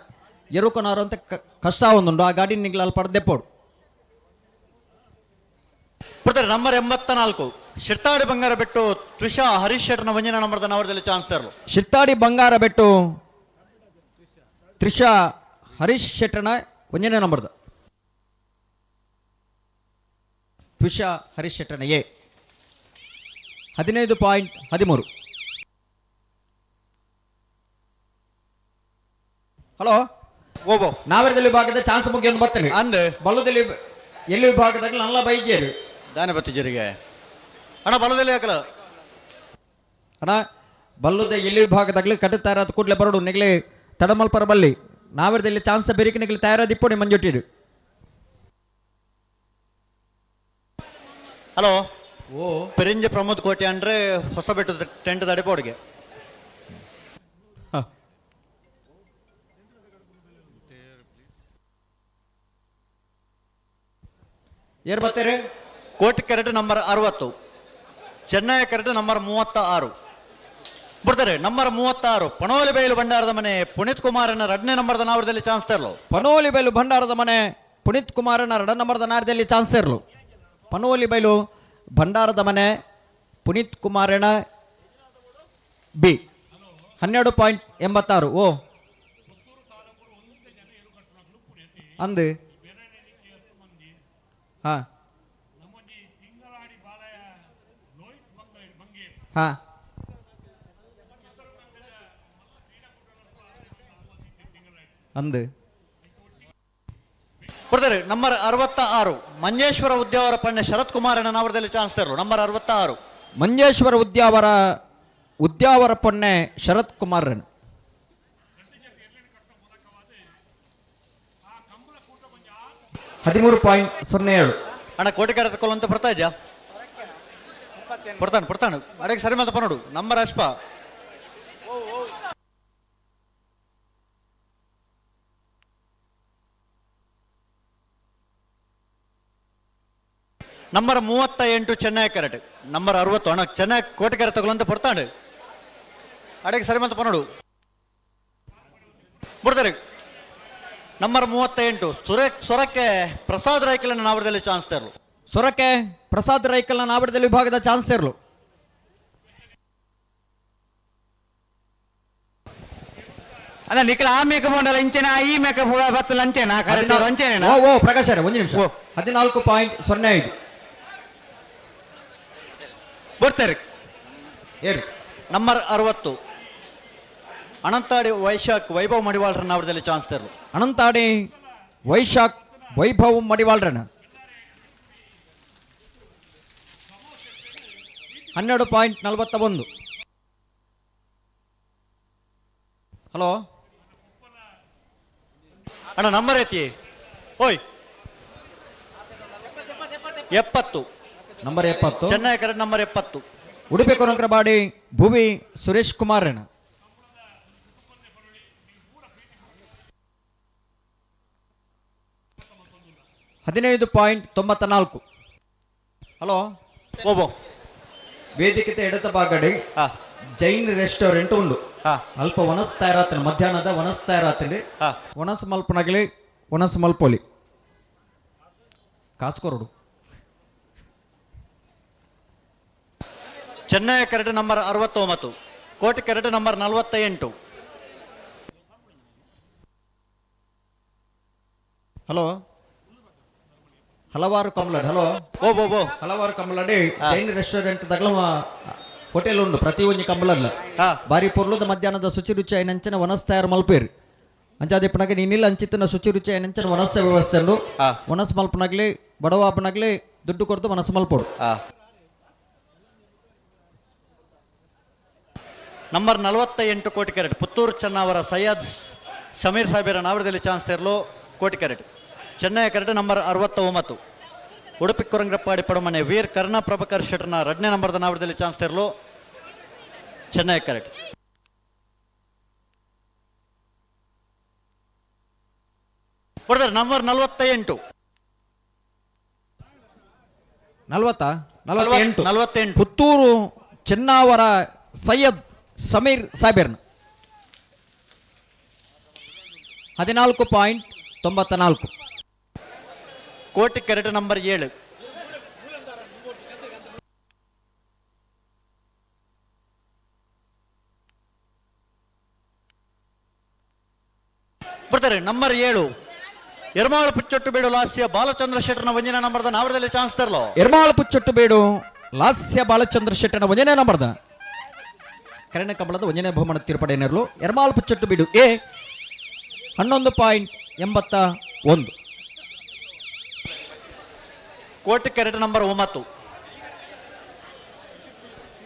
ಎರುಕೊನಾರು ಅಂತ ಕಷ್ಟ ಒಂದುಂಡು ಆ ಗಾಡಿ ನಿಗ್ಲ ಅಲ್ಪ ದೆಪ್ಪೋಡು ಬರ್ತಾರೆ. ನಂಬರ್ 84 ಶಿರ್ತಾಡಿ ಬಂಗಾರ ಬಿಟ್ಟು ತುಷಾ ಹರೀಶ್ ಶೆಟ್ಟರ್ನ ವಂಜನ ನಂಬರ್ದ ನಾವರದಲ್ಲಿ ಚಾನ್ಸ್ ತೆರಲು. ಶಿರ್ತಾಡಿ ಬಂಗಾರ ಬೆಟ್ಟು ತ್ರಿಷಾ ಹರೀಶ್ ಶೆಟ್ಟರ್ನ ಒಂದನೇ ನಂಬರ್ದ ತ್ರಿಷಾ ಹರೀಶ್ ಶೆಟ್ಟರ್ನ 15.13. ಹಲೋ ಓಬೋ ನಾವೆರದಲ್ಲಿ ವಿಭಾಗದ ಚಾನ್ಸ್ ಮುಗಿಯೊಂದು ಬರ್ತೇನೆ ಅಂದ್ ಬಲ್ಲದಲ್ಲಿ ಎಲ್ಲಿ ವಿಭಾಗದಾಗ ನಲ್ಲ ಬೈದ್ಯರು ದಾನೆ ಬತ್ತಿಜರಿಗೆ ಅಣ್ಣ ಬಲದಲ್ಲಿ ಹಾಕಲ ಅಣ್ಣ ಬಲ್ಲುದ ಎಲ್ಲಿ ವಿಭಾಗದಾಗಲಿ ಕಟ್ಟು ತಯಾರಾದ ಕೂಡಲೇ ಬರೋಡು ನೆಗಲಿ ತಡಮಲ್ಪರ ಬಲ್ಲಿ ನಾವೆರದಲ್ಲಿ ಚಾನ್ಸ್ ಬೆರಿಕೆ ನೆಗಲಿ ತಯಾರಾದ ಇಪ್ಪಡಿ ಮಂಜೊಟ್ಟಿಡು. ಹಲೋ ಓ ಪೆರಿಂಜ ಪ್ರಮೋದ್ ಕೋಟೆ ಅಂದ್ರೆ ಹೊಸ ಬೆಟ್ಟದ ಟೆಂಟ್ ದಡಿಪೋಡಿಗೆ ಏರ್ ಬರ್ತಾರೆ. ಕೋಟಿ carrot number 60 Chennai carrot number 36 ಬಿಡ್ತಾರೆ. ನಂಬರ್ 36 ಪಣೋಲಿ ಬೈಲು ಭಂಡಾರದ ಮನೆ ಪುನೀತ್ ಕುಮಾರನ 2ನೇ ನಂಬರ್ದ ನಾವರದಲ್ಲಿ ಚಾನ್ಸ್ ತೆರಲು. ಪನೋಲಿ ಬೈಲು ಭಂಡಾರದ ಮನೆ ಪುನೀತ್ ಕುಮಾರನ 2 ನಂಬರ್ದ ನಾಡದಲ್ಲಿ ಚಾನ್ಸ್ ಇರಲು. ಪನೋಲಿ ಬೈಲು ಭಂಡಾರದ ಮನೆ ಪುನೀತ್ ಕುಮಾರನ ಬಿ 12.86. ಓ ಅಂದು ಹಾ ಹಾ ಅಂದು ಬಿಡ್ತಾರೆ. ನಂಬರ್ 66 ಮಂಜೇಶ್ವರ ಉದ್ಯಾವರ ಪಣ್ಣೆ ಶರತ್ ಕುಮಾರನ ನಾವರದಲ್ಲಿ ಚಾನ್ಸ್ ತೆರಲು. ನಂಬರ್ 66 ಮಂಜೇಶ್ವರ ಉದ್ಯಾವರ ಪೊನ್ನೆ ಶರತ್ ಕುಮಾರನ್ 13.07. ಅಣ್ಣ ಕೋಟಿ ಕ್ಯಾರೆಟ್ ತಗೊಳ್ಳಂತ ಬರ್ತಾ ಇದ್ಯಾ ಪಡ್ತಾನೆ ಅಡಕ್ಕೆ ಸರಿ ಮಾತಪ್ಪ ನೋಡು. ನಂಬರ್ ಅಶ್ಪ ನಂಬರ್ 38 ಚೆನ್ನೈ ಕ್ಯಾರೆಟ್. ನಂಬರ್ 60 ಅಣ್ಣ ಚೆನ್ನೈ ಕೋಟಿ ಕ್ಯಾರೆಟ್ ತಗೊಳ್ಳಂತ ಪಡ್ತಾಂಡು ಅಡಕ್ಕೆ ಸರಿ ಮಾತಪ್ಪ ನೋಡು ಬಿಡ್ತಾರೆ. ನಂಬರ್ 38 ಸೊರಕ್ಕೆ ಪ್ರಸಾದ್ ರೈಕಲನ ನಾವರದಲ್ಲಿ ಚಾನ್ಸ್ ತೆರಲು. ಸೊರಕೆ ಪ್ರಸಾದ್ ರೈಕಲ್ನ ನಾವಡದಲ್ಲಿ ವಿಭಾಗದ ಚಾನ್ಸ್ ಇರಲು. ಅಲ್ಲ ನಿಖಿಲ ಆ ಮೇಕಪ್ ಉಂಡಲ್ಲ ಇಂಚೆನ ಈ ಮೇಕಪ್ ಬತ್ತಲ್ಲ ಅಂಚೆನ ಕರೆಕ್ಟ್ ಅಂಚೆನ ಓ ಪ್ರಕಾಶ್ ಒಂದು ನಿಮಿಷ 14.05 ಬರ್ತಾರೆ. ಏರು ನಂಬರ್ 60 ಅನಂತಾಡಿ ವೈಶಾಖ್ ವೈಭವ್ ಮಡಿವಾಳ್ರ ನಾವರದಲ್ಲಿ ಚಾನ್ಸ್ ತೆರಲು. ಅನಂತಾಡಿ ವೈಶಾಖ್ ವೈಭವ್ ಮಡಿವಾಳ್ರನ 12.41. ಹಲೋ ಅಣ್ಣ ನಂಬರ್ ಐತಿ ಓಯ್ 70 number 70 Chennaya carrot number 70 Udupi ಕೊನಕರಬಾಡಿ ಭುವಿ ಸುರೇಶ್ ಕುಮಾರನ 15.94. ಹಲೋ ಓಬೋ ವೇದಿಕೆ ಎಡತ ಬಾಗಡಿ ಜೈನ್ ರೆಸ್ಟೋರೆಂಟ್ ಉಂಡು. ಅಲ್ಪ ವನಸ್ತಾ ಇರತ್ತನೆ ಮಧ್ಯಾಹ್ನದ ವನಸ್ತಾ ಇರತ್ತನೆ ವನಸ್ ಮಲ್ಪನಾಗಲಿ ವನಸ್ ಮಲ್ಪೋಲಿ ಕಾಸ್ಕೋರೋಡು. ಚೆನ್ನೈ ಕ್ಯಾರೆಟ್ ನಂಬರ್ 69 ಕೋಟಿ ಕ್ಯಾರೆಟ್ ನಂಬರ್ 48. ಹಲೋ ಹಲವಾರು ಕಮಲಡ್ ಹಲೋ ಓಬೋ ಹಲವಾರು ಕಮಲಡಿ ಜೈನ್ ರೆಸ್ಟೋರೆಂಟ್ ತಗಲ ಹೋಟೆಲ್ ಉಂಡು ಪ್ರತಿ ಒಂಜಿ ಕಂಬಲಲ್ಲ ಬಾರಿ ಪೊರ್ಲುದ ಮಧ್ಯಾಹ್ನದ ಶುಚಿ ರುಚಿ ಐನಂಚನ ವನಸ್ ತಯಾರು ಮಲ್ಪೇರಿ ಅಂಚಾದಿಪ್ಪನಾಗ ನೀನಿಲ್ಲ ಅಂಚಿತ್ತಿನ ಶುಚಿ ರುಚಿ ಐನಂಚನ ವನಸ್ತ ವ್ಯವಸ್ಥೆ ಉಂಡು. ವನಸ್ ಮಲ್ಪನಾಗ್ಲಿ ಬಡವಾಪನಾಗ್ಲಿ ದುಡ್ಡು ಕೊಡ್ತು ಮನಸ್ಸು ಮಲ್ಪೋಡು. ನಂಬರ್ 48 ಕೋಟಿ ಕ್ಯಾರೆಟ್ ಪುತ್ತೂರು ಚೆನ್ನವರ ಸೈಯದ್ ಸಮೀರ್ ಸಾಹೇಬರ ನಾವಡದಲ್ಲಿ ಚಾನ್ಸ್ ತೆರಲು Koti carrot. Chennai carrot number 69 Udupi Korangrapady Padumane Veer Karna Prabhakar ಶೆಟ್ರನ 2ನೇ ನಂಬರ್ದ ನಾವಡದಲ್ಲಿ ಚಾನ್ಸ್ ತೆರಲು ಚೆನ್ನೈ ಕ್ಯಾರೆಟ್. ನಂಬರ್ 48 48 ಪುತ್ತೂರು ಚೆನ್ನವರ ಸೈಯದ್ ಸಮೀರ್ ಸಾಹೇಬರ್ನ 14.94 ಕೋಟಿ ಕ್ಯಾರೆಟ್ ನಂಬರ್ 7. ಬರ್ತಾರೆ ನಂಬರ್ 7 ಎರ್ಮಾಳು ಪುಚ್ಚೊಟ್ಟು ಬೇಡು ಲಾಸ್ಯ ಬಾಲಚಂದ್ರ ಶೆಟ್ಟರ್ನ ಒಂಜಿನ ನಂಬರ್ದ ನಾವಡದಲ್ಲಿ ಚಾನ್ಸ್ ತರಲು. ಎರ್ಮಾಳು ಪುಚ್ಚೊಟ್ಟು ಬೇಡು ಲಾಸ್ಯ ಬಾಲಚಂದ್ರ ಶೆಟ್ಟರ್ನ ಒಂಜನೇ ನಂಬರ್ದ ಕರೆಣ ಕಂಬಳದ ಒಂಜನೇ ಬಹುಮಾನ ತೀರ್ಪಡೆಯನ್ನಿರಲು. Ermal Puchchottu ಬೇಡು A 11.81 Koti carrot number 9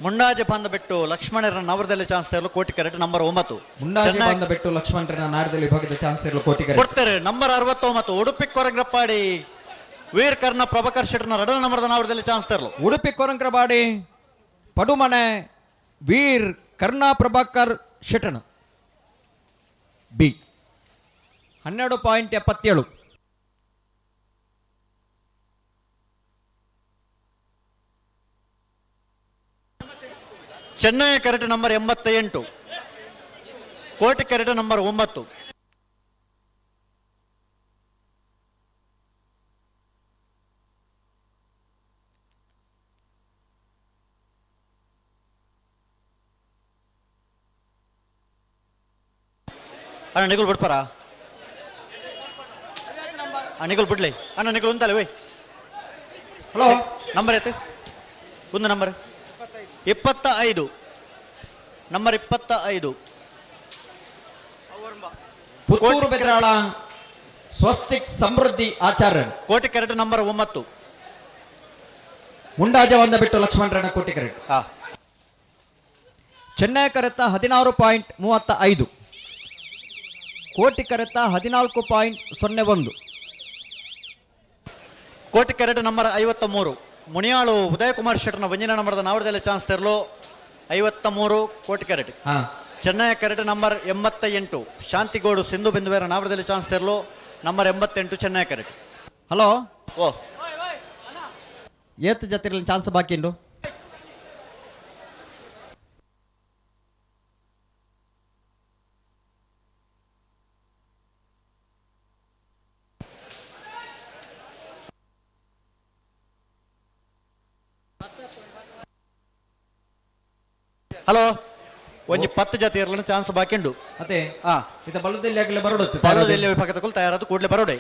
Mundaje ಬಂದಬಿಟ್ಟು ಲಕ್ಷ್ಮಣರ ನವರದಲ್ಲಿ ಚಾನ್ಸ್ ತರಲು ಕೋಟಿ ಕ್ಯಾರೆಟ್ ನಂಬರ್ 9 ಮುಂಡಾಜೆ ಬಂದಬಿಟ್ಟು ಲಕ್ಷ್ಮಣರ ನಾಡದಲ್ಲಿ ವಿಭಾಗದ ಚಾನ್ಸ್ ಇರಲು ಕೋಟಿ ಕ್ಯಾರೆಟ್ ಕೊಡ್ತಾರೆ. ನಂಬರ್ 69 ಉಡುಪಿ ಕೊರಂಗ್ರಪ್ಪಾಡಿ ವೀರ್ ಕರ್ಣ ಪ್ರಭಾಕರ್ ಶೆಟ್ರನ 2ನೇ ನಂಬರ್ದ ನಾವರದಲ್ಲಿ ಚಾನ್ಸ್ ತರಲು. ಉಡುಪಿ ಕೊರಂಗ್ರಪಾಡಿ ಪಡುಮನೆ ವೀರ್ ಕರ್ಣ ಪ್ರಭಾಕರ್ ಶೆಟ್ಟಣ B 12.77 Chennaya carrot number 88 Koti carrot number 9 ಅಣ್ಣ ನಿಗುಲ್ ಬಿಡ್ಪಾರ ನಿಗುಲ್ ಬಿಡ್ಲಿ ಅಣ್ಣ ನಿಗುಲ್ ಉಂತಲ್ಲ ವೈ. ಹಲೋ ನಂಬರ್ ಐತೆ ಒಂದು ನಂಬರ್ 25 ನಂಬರ್ 25 ಪುತ್ತೂರು ಬೆದರಾಳ ಸ್ವಸ್ತಿಕ್ ಸಮೃದ್ಧಿ ಆಚಾರ್ಯ ಕೋಟಿ ಕ್ಯಾರೆಟ್ ನಂಬರ್ 9 ಮುಂಡಾಜ ಬಂದ ಬಿಟ್ಟು ಲಕ್ಷ್ಮಣರನ್ನ ಕೋಟಿ ಕ್ಯಾರೆಟ್. ಚೆನ್ನೈ ಕರೆತ 16.35 ಕೋಟಿ ಕರೆತ 14.01 ಕೋಟಿ ಕ್ಯಾರೆಟ್ ನಂಬರ್ 53 ಮುನಿಯಾಳು ಉದಯಕುಮಾರ್ ಶೆಟ್ಟರ್ನ ಒಂಜಿನ ನಂಬರ್ದ ನಾವಡದಲ್ಲಿ ಚಾನ್ಸ್ ತೆರಲು 53 Koti carrot. Chennai carrot number 88 Shanthigodu Sindhu ಬಿಂದುವೇರ ನಾವಡದಲ್ಲಿ ಚಾನ್ಸ್ ತೆರಲು ನಂಬರ್ 88 ಚೆನ್ನೈ ಕ್ಯಾರೆಟ್. ಹಲೋ ಓ ಏತ್ ಜೊತೆಯಲ್ಲಿ ಚಾನ್ಸ್ ಬಾಕಿ ಉಂಟು. ಹಲೋ ಒಂಜಿ 10 ಜಾತಿ ಇರಲಿನ ಚಾನ್ಸ್ ಬಾಕಿ ಉಂಟು. ಅದೇ ಇತ ಬಲ್ಲದಲ್ಲಿ ಆಗಲೇ ಬರೋಡುತ್ತೆ ಬಲ್ಲದಲ್ಲಿ ವಿಭಾಗದ ತಯಾರಾದ ಕೂಡಲೇ ಬರೋಡೆ.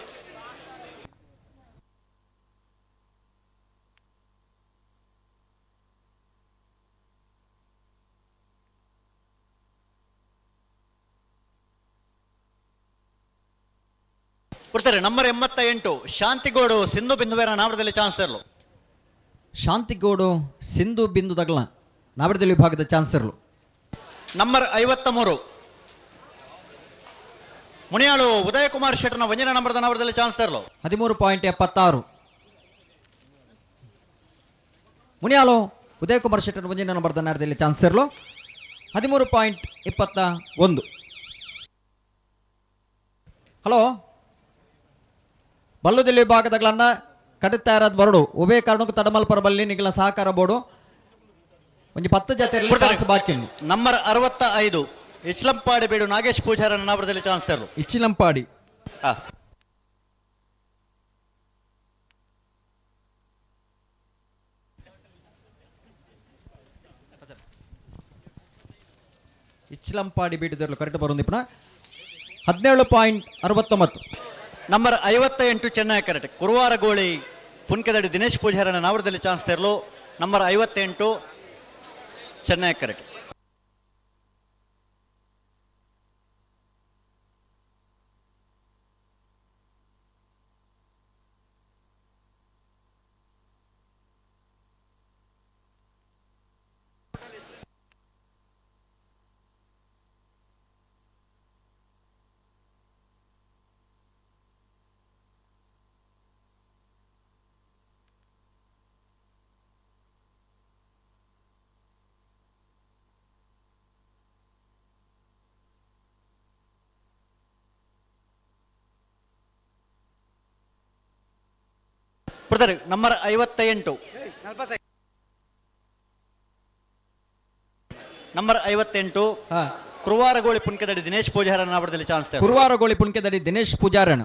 ಬರ್ತಾರೆ ನಂಬರ್ 88 ಶಾಂತಿಗೋಡು ಸಿಂಧು ಬಿಂದುವೇರ ನಾವಡದಲ್ಲಿ ಚಾನ್ಸ್ ತರಲು. ಶಾಂತಿಗೋಡು ಸಿಂಧು ಬಿಂದು ದಗಲ ನಾವಡದಲ್ಲಿ ವಿಭಾಗದ ಚಾನ್ಸ್ ಇರಲು. ನಂಬರ್ 53 ಮುನಿಯಾಳು ಉದಯಕುಮಾರ್ ಶೆಟ್ಟರ್ನ ಒಂಜಿನ ನಂಬರ್ದ ನಾವಡದಲ್ಲಿ ಚಾನ್ಸ್ ತರಲು. 13.76 ಮುನಿಯಾಳು ಉದಯಕುಮಾರ್ ಶೆಟ್ಟರ್ ಒಂಜಿನ ನಂಬರ್ದ ನಾಡದಲ್ಲಿ ಚಾನ್ಸ್ ಇರಲು. 13.21 ಹಲೋ ಬಲ್ಲುದಿಲ್ಲಿ ವಿಭಾಗದಗಳನ್ನ ಕಡಿತಾ ಇರೋದು ಬರಡು ಉಭಯ ಕಾರಣಕ್ಕೂ ತಡಮಲ್ಪರ ಬಲ್ಲಿ ನಿಗಲ ಸಹಕಾರ ಬೋರ್ಡು ಒಂದು 10 ಜಾತಿಯಲ್ಲಿ ಚಾನ್ಸ್ ಬಾಕಿ. ನಂಬರ್ 65 ಇಚ್ಲಂಪಾಡಿ ಬೇಡು ನಾಗೇಶ್ ಪೂಜಾರನ ನಾವಡದಲ್ಲಿ ಚಾನ್ಸ್ ತರಲು. ಇಚ್ಚಿಲಂಪಾಡಿ ಇಚ್ಲಂಪಾಡಿ ಬೀಡಿದರ್ಲು ಕರೆಕ್ಟ್ ಬರೋದು ಇಪ್ಪಣ 17.69 ನಂಬರ್ 58 ಚೆನ್ನೈ ಕ್ಯಾರೆಟ್ ಕುರುವಾರ ಗೋಳಿ ಪುನ್ಕೆದಡಿ ದಿನೇಶ್ ಪೂಜಾರನ ನಾವಡದಲ್ಲಿ ಚಾನ್ಸ್ ತರಲು. Number 58 Chennai carrot. Brother number 58 number 58 ಹಾ ಕುರುವಾರಗೋಳಿ ಪುಣ್ಕದಡಿ ದಿನೇಶ್ ಪೂಜಾರ ನಾವಡದಲ್ಲಿ ಚಾನ್ಸ್ ಇದೆ. ಕುರುವಾರಗೋಳಿ ಪುಣ್ಕೆದಡಿ ದಿನೇಶ್ ಪೂಜಾರನ್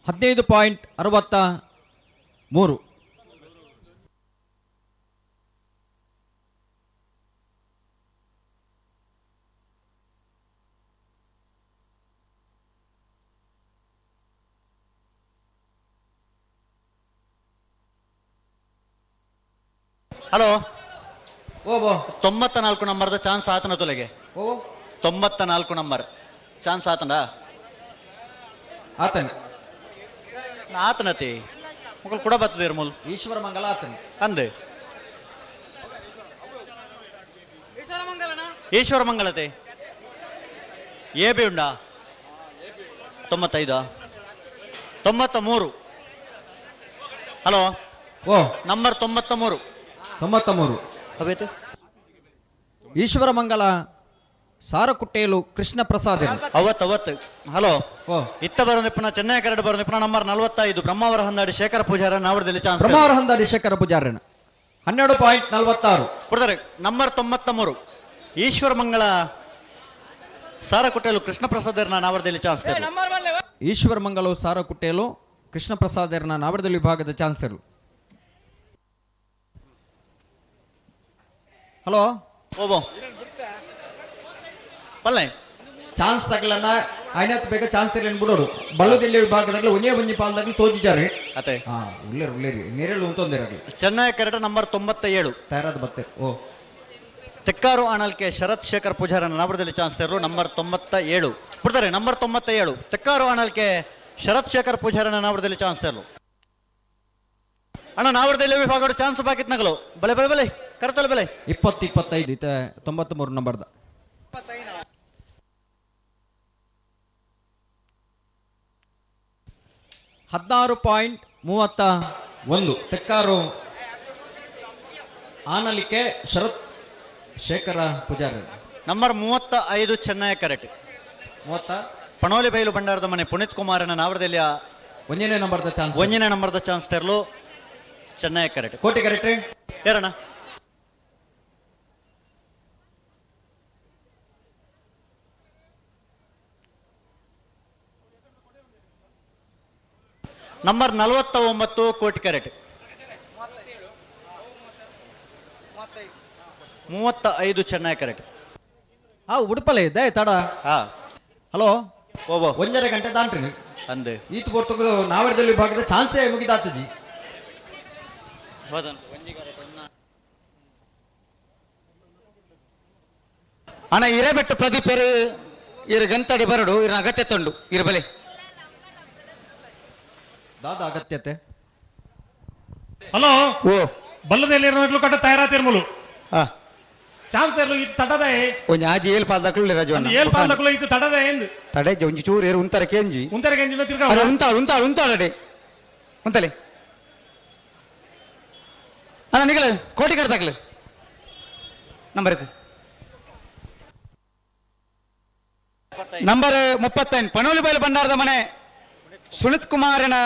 15.63. ಹಲೋ ಓ 94 ನಂಬರ್ದ ಚಾನ್ಸ್ ಆತನ ತೊಲೆಗೆ. ಓ 94 ನಂಬರ್ ಚಾನ್ಸ್ ಆತನ ಆತನ್ ಆತನತಿ ಮಕ್ಕಳು ಕೂಡ ಬರ್ತದೆ ಇರ್ಮೂಲ್ ಈಶ್ವರ ಮಂಗಲ ಆತನ್ ಅಂದೆ ಈಶ್ವರ ಮಂಗಲತೆ ಎ ಬಿ ಉಂಡಾ 95 93. ಹಲೋ ಓ ನಂಬರ್ 93 ಅವೇತು ಈಶ್ವರ ಮಂಗಲ ಸಾರಕುಟ್ಟೇಲು ಕೃಷ್ಣ ಪ್ರಸಾದ್ ಅವತ್ತು ಹಲೋ ಓ ಇತ್ತ ಬರೋನಿಪ್ಪನ ಚೆನ್ನೈ ಕರಡು ಬರೋನಿಪ್ಪನ ನಂಬರ್ 45 ಬ್ರಹ್ಮಾವರ ಹಂದಾಡಿ ಶೇಖರ ಪೂಜಾರ ನಾವಡದಲ್ಲಿ ಚಾನ್ಸ್ ಬ್ರಹ್ಮಾವರ ಹಂದಾಡಿ ಶೇಖರ ಪೂಜಾರನ್ 12.46. ಕೊಡ್ತಾರೆ ನಂಬರ್ 93 ಈಶ್ವರ ಮಂಗಳ ಸಾರಕುಟ್ಟೇಲು ಕೃಷ್ಣ ಪ್ರಸಾದ್ ನಾವಡದಲ್ಲಿ ಚಾನ್ಸ್ ಈಶ್ವರ ಮಂಗಲು ಸಾರಕುಟ್ಟೇಲು ಕೃಷ್ಣ ಪ್ರಸಾದ್ ನಾವಡದಲ್ಲಿ ವಿಭಾಗದ ಚಾನ್ಸರು. ಹಲೋ ಓಬೋ ಪಲ್ಲೆ ಚಾನ್ಸ್ ಆಗಲನ್ನ ಐನತ್ ಬೇಗ ಚಾನ್ಸ್ ಇರಲಿ ಬಿಡೋಡು ಬಳ್ಳದಲ್ಲಿ ವಿಭಾಗದಲ್ಲಿ ಒಂಜಿ ಪಾಲದಲ್ಲಿ ತೋಜಿದ್ದಾರೆ ಅತೆ ಹಾ ಉಳ್ಳೇರಿ ನೀರೆಲ್ಲ ಉಂತೊಂದಿರಲಿ ಚೆನ್ನೈ ಕರಡು ನಂಬರ್ 97 ತಯಾರಾದ ಬತ್ತೆ ಓ ತೆಕ್ಕಾರು ಆಣಲ್ಕೆ ಶರತ್ ಶೇಖರ್ ಪೂಜಾರ ನಾವಡದಲ್ಲಿ ಚಾನ್ಸ್ ತೆರಲು ನಂಬರ್ 97 ಬಿಡ್ತಾರೆ ನಂಬರ್ 97 ತೆಕ್ಕಾರು ಆಣಲ್ಕೆ ಶರತ್ ಶೇಖರ್ ಪೂಜಾರ ನಾವಡದಲ್ಲಿ ಚಾನ್ಸ್ ತೆರಲು ಅಣ್ಣ ನಾವಡದಲ್ಲಿ ವಿಭಾಗ ಚಾನ್ಸ್ ಬಾಕಿತ್ ನಗಲು ಬಲೆ ಕರೆತಲು ಬೆಲೆ 20-25 ಇತ 93 ನಂಬರ್ದ 16.31 ತೆಕ್ಕಾರು ಆನಲಿಕೆ ಶರತ್ ಶೇಖರ ಪೂಜಾರಿ ನಂಬರ್ 35 ಚೆನ್ನೈ ಕರೆಕ್ಟ್ 30 ಪಣೋಲಿ ಬೈಲು ಭಂಡಾರದ ಮನೆ ಪುನೀತ್ ಕುಮಾರನ ನಾವಡದಲ್ಲಿ ಒಂದನೇ ನಂಬರ್ದ ಚಾನ್ಸ್ ಒಂದನೇ ನಂಬರ್ದ ಚಾನ್ಸ್ ತೆರಲು ಚೆನ್ನೈ ಕರೆಕ್ಟ್ ಕೋಟೆ ಕರೆಕ್ಟ್ ಏರಣ್ಣ ನಂಬರ್ 49 ಕೋಟಿ ಕ್ಯಾರೆಟ್ 35 ಚೆನ್ನೈ ಕ್ಯಾರೆಟ್ ಉಡುಪಲೆ ಇದ್ದೆ ತಡ ಹಾ ಹಲೋ ಓಬೋ 1.5 ಗಂಟೆ ದಾಂಟ್ರಿ ಅಂದೆ ಈತ್ ಬರ್ತಗಳು ನಾವಡದಲ್ಲಿ ವಿಭಾಗದ ಚಾನ್ಸೇ ಮುಗಿದಾತಜಿ ಅಣ್ಣ ಇರಬೆಟ್ಟು ಪ್ರದೀಪ್ ಇರು ಗಂತಡಿ ಬರಡು ಇರ ಅಗತ್ಯ ತಂಡು ಇರಬಲೆ ದಾದ ಅಗತ್ಯತೆ ಹಲೋ ಓ ಬಲ್ಲದಲ್ಲಿ ಕಟ್ಟ ತಯಾರಾತಿರ್ಮಲು ಹಾ ಚಾನ್ಸ್ ಇರ್ಲು ಇದು ತಡದ ಒಂಜಿ ಆಜಿ ಏಲ್ ಪಾಲ್ದಕ್ಲು ರಜವಣ್ಣ ಏಲ್ ಪಾಲಕಲು ಇದು ತಡದ ಎಂದು ತಡೆ ಒಂಜಿ ಚೂರು ಏರು ಉಂತರ ಕೇಂಜಿ ಮುಂತರೆ ಗಂಜಿನ ತಿರ್ಗ ಅರೆ ಉಂತಾಡೆ ಉಂತಲೆ ಅಣ್ಣ ನಿಗಲ ಕೋಟಿ ಕರ್ದಾಕ್ಲು ನಂಬರ್ ಐತೆ ನಂಬರ್ 35 ಪಣೋಲಿ ಬೈಲು ಭಂಡಾರದ ಮನೆ ಸುನಿತ್ ಕುಮಾರನ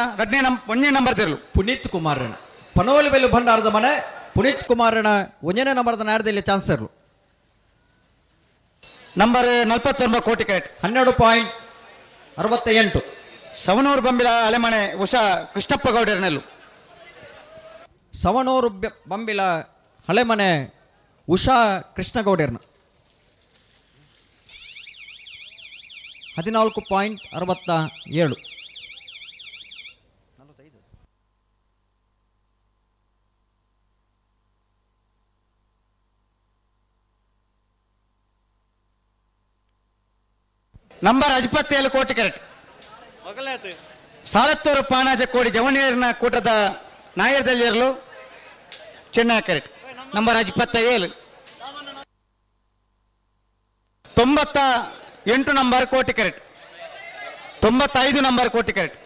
ಒಂದನೇ ನಂಬರ್ ತಿರ್ಲು ಪುನೀತ್ ಕುಮಾರಣ ಪನೋಲಿ ಬೆಲ್ಲು ಭಂಡಾರದ ಮನೆ ಪುನೀತ್ ಕುಮಾರಣ ಒಂದನೇ ನಂಬರ್ದ ನಾಡದಲ್ಲಿ ಚಾನ್ಸ್ ಇರಲು ನಂಬರ್ 49 ಕೋಟಿ ಕ್ಯಾರೆಟ್ 12.68 ಸವಣೂರು ಬಂಬಿಲ ಅಲೆಮನೆ ಉಷಾ ಕೃಷ್ಣಪ್ಪ ಗೌಡರನೆಲ್ಲು ಸವಣೂರು ಬಂಬಿಲ ಹಳೆಮನೆ ಉಷಾ ಕೃಷ್ಣಗೌಡರ್ನ 14.67 ನಂಬರ್ 57 ಕೋಟಿ ಕ್ಯಾರೆಟ್ ಸಾಲತ್ತೂರು ಪಾನಾಜ ಕೋಡಿ ಜವಣಿಯರ್ನ ಕೂಟದ ನಾಯರ್ದಲ್ಲಿ ಇರಲು Chennai carrot number 57 98 number Koti carrot 95 number Koti carrot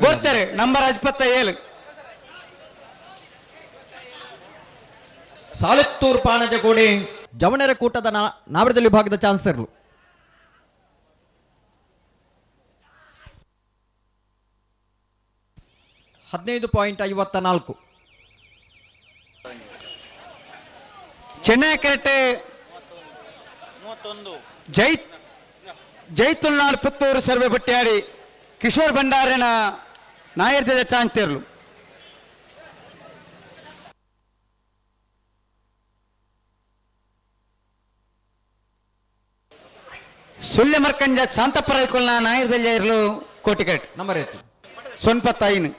ಗೋಡ್ತಾರೆ number 57 ಸಾಲತ್ತೂರು ಪಾಣಜ ಕೋಡಿ ಜವಣರ ಕೂಟದ ನಾವಡದಲ್ಲಿ ವಿಭಾಗದ ಚಾನ್ಸ್ ಇರಲು 15.54. ಚೆನ್ನೈ ಕೆರೆಟ್ ಜೈತುಲ್ನಾಡ್ ಪುತ್ತೂರು ಸರ್ವೆ ಬಟ್ಟಿಯಾಡಿ ಕಿಶೋರ್ ಭಂಡಾರನ ನಾಯರ್ದ ಚಾಂತಿರ್ಲು. ಸುಳ್ಯ ಮರ್ಕಂಜ ಶಾಂತಪ್ಪರೈಕೊಲ್ನ ನಾಯರ್ದಲ್ಲಿ ಇರಲು ಕೋಟಿ ಕೆರೆಟ್ ನಂಬರ್ ಎತ್ತು ಸೊನ್ಪತ್ತೈನು.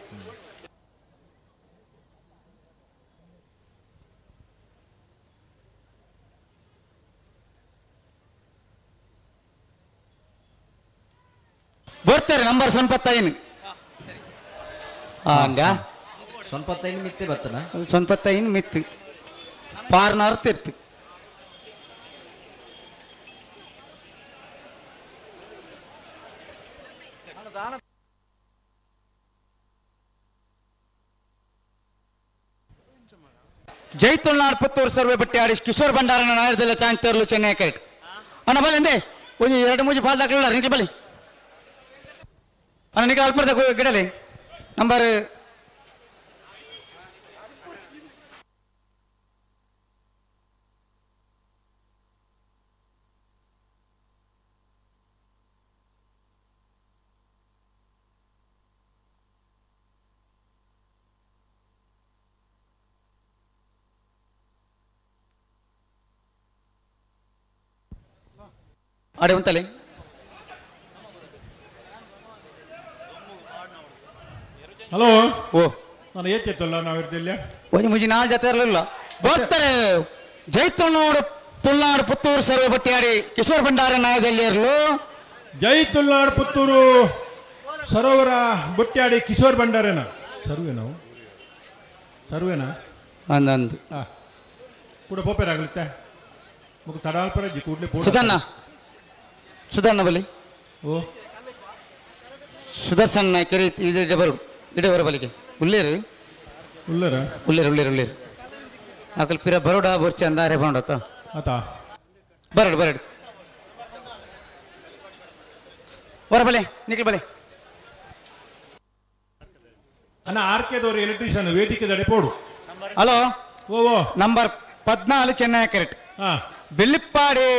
ಬರ್ತಾರೆ ನಂಬರ್ ಸೊನ್ಪತ್ತೈನು. ಹಂಗ 95 ಮಿತ್ತೆ ಬತ್ತನ ಸೊನ್ಪತ್ತೈನು ಮಿತ್ತು ಪಾರ್ನಾರ್ ತಿರ್ತು. ಜೈತುಲ್ನಾಡ್ ಪುತ್ತೂರು ಸರ್ವೆ ಬಟ್ಟೆ ಆಡಿ ಕಿಶೋರ್ ಭಂಡಾರನ ನಾಯರ್ದೆಲ್ಲ ಚಾಂತರ್ಲು ಚೆನ್ನೈ ಕೆರೆಟ್ ಅಣ್ಣ ಬಲ್ಲಿ ಅಂದೆ ಒಂದು 2-3 ಪಾಲ್ ದಾಖಲಿಲ್ಲ ನಿಂಗೆ ಬಲ್ಲಿ ಅಣ್ಣ ನಿಂಗೆ ಅಲ್ಪದ ಗಿಡಲಿ ನಂಬರ್ ಅಡೆ ಉಂತಲೆ ಹಲೋ ಓ ನಾನು ಏತಿತ್ತಲ್ಲ ನಾವಿರ್ದಿಲ್ಲ ಒಂದು ಮುಜಿ ನಾಲ್ ಜೊತೆ ಇರಲಿಲ್ಲ ಬರ್ತಾರೆ ತುಳ್ನಾಡು ಪುತ್ತೂರು ಸರ್ವೆ ಬಟ್ಟಿಯಾಡಿ ಕಿಶೋರ್ ಭಂಡಾರ ನಾಯದಲ್ಲಿ ಇರಲು ಜೈ ತುಳ್ನಾಡ್ ಪುತ್ತೂರು ಸರೋವರ ಬುಟ್ಟ್ಯಾಡಿ ಕಿಶೋರ್ ಭಂಡಾರೇನ ಸರ್ವೇನಾ ಅಂದಂದು ಕೂಡ ಪೋಪೇರಾಗಲಿತ್ತೆ ಮುಖ ತಡಾಲ್ಪರಜ್ಜಿ ಕೂಡ್ಲೆ ಸುಧರ್ಣ ಬಲಿ ಓ ಸುದರ್ಶನ್ ಕೆರೆ ಇಡೆ ಬರೋ ಬಲಿಗೆ ಉಳ್ಳೇರು ಉಳ್ಳೇರು ಅಕಲ್ ಪಿರ ಬರೋಡ ಬೋರ್ಚಿ ಅಂದಾರೆ ಬಂಡತ ಆತಾ ಬರಡು ಬರ ಬಲೆ ನಿಖಿಲ್ ಬಲೆ ಅಣ್ಣ ಆರ್ಕೆದವರು ಎಲೆಕ್ಟ್ರಿಷಿಯನ್ ವೇದಿಕೆ ದಡೆ ಪೋಡು ಹಲೋ ಓ ನಂಬರ್ 14 ಚೆನ್ನೈ ಕೆರೆಟ್ ಬೆಳ್ಳಿಪ್ಪಾಡಿ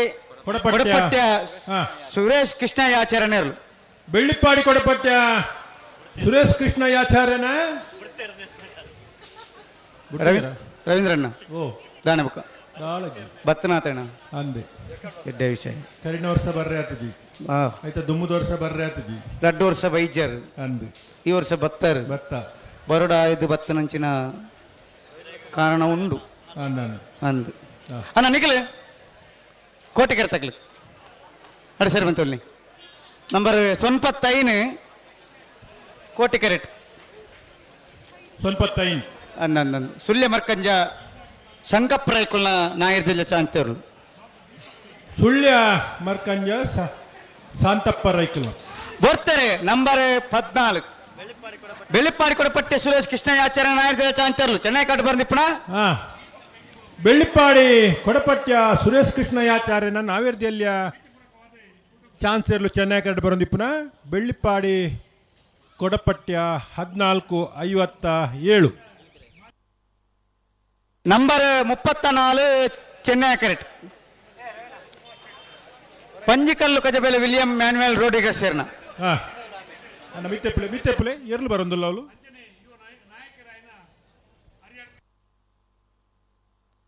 ಕೊಡಪಟ್ಯ ಸುರೇಶ್ ಕೃಷ್ಣ ಆಚಾರ್ಯರು ಬೆಳ್ಳಿಪ್ಪಾಡಿ ಕೊಡಪಟ್ಯ ಸುರೇಶ್ ಕೃಷ್ಣ ಆಚಾರ್ಯನ ರವೀಂದ್ರಣ್ಣ ಓ ದಾನಬುಕ್ಕ ಬತ್ತನಾಥಣ್ಣ ಅಂದೆ ಎಡ್ಡ ವಿಷಯ ಕರಿನ ವರ್ಷ ಬರ್ರೆ ಆತಜಿ ಆಯ್ತಾ ದುಮ್ಮದ ವರ್ಷ ಬರ್ರೆ ಆತಜಿ 2 ವರ್ಷ ಬೈಜರ್ ಅಂದೆ ಈ ವರ್ಷ ಬತ್ತರ್ ಭತ್ತ ಬರೋಡ ಇದು ಬತ್ತನಂಚಿನ ಕಾರಣ ಉಂಡು ಅಂದು ಅಣ್ಣ ನಿಖಿಲ್ ಕೋಟೆ ಕೆರೆ ತಗ್ಲಿ ಅಡಿ ಸರಿ ಬಂತಲ್ಲಿ ನಂಬರ್ 95 ಕೋಟೆ ಕೆರೆಟ್ 95 ಅಂದಂದು ಸುಳ್ಯ ಮರ್ಕಂಜ ಶಂಕಪ್ರಾಯ್ಕೊಳ್ನ ನಾಯರ್ದಿಲ್ಲ ಚಾಂತರು ಸುಳ್ಯ ಮರ್ಕಂಜ ಶಾಂತಪ್ಪ ರೈಕಲ್ ಬರ್ತಾರೆ ನಂಬರ್ 14 ಬೆಳ್ಳಿಪ್ಪಾಡಿ ಕೊಡಪಟ್ಟೆ ಸುರೇಶ್ ಕೃಷ್ಣ ಆಚಾರ್ಯ ನಾಯರ್ದಿಲ್ಲ ಚಾಂತರ್ಲು ಚೆನ್ನೈ ಕಾಡು ಬಂದಿಪ್ಪಣ ಬೆಳ್ಳಿಪ್ಪಾಡಿ ಕೊಡಪಟ್ಯ ಸುರೇಶ್ ಕೃಷ್ಣ ಆಚಾರ್ಯನ ನಾವೇರ್ದಿಯಲ್ಯ ಚಾನ್ಸರ್ಲು ಚೆನ್ನೈ ಕಾಡು ಬರೋದಿಪ್ಪನ ಬೆಳ್ಳಿಪ್ಪಾಡಿ ಕೊಡಪಟ್ಯ 1457 ನಂಬರ್ 34 ಚೆನ್ನೈ ಕೆರೆಟ್ ಪಂಜಿಕಲ್ಲು ಕಜಬೆಲೆ ವಿಲಿಯಂ ಮ್ಯಾನ್ಯುಯಲ್ ರೋಡಿಗೆ ಸೇರ್ನ ಮಿತ್ತೆಪ್ಪಲೆ ಎರ್ಲು ಬರೋದಿಲ್ಲ ಅವಳು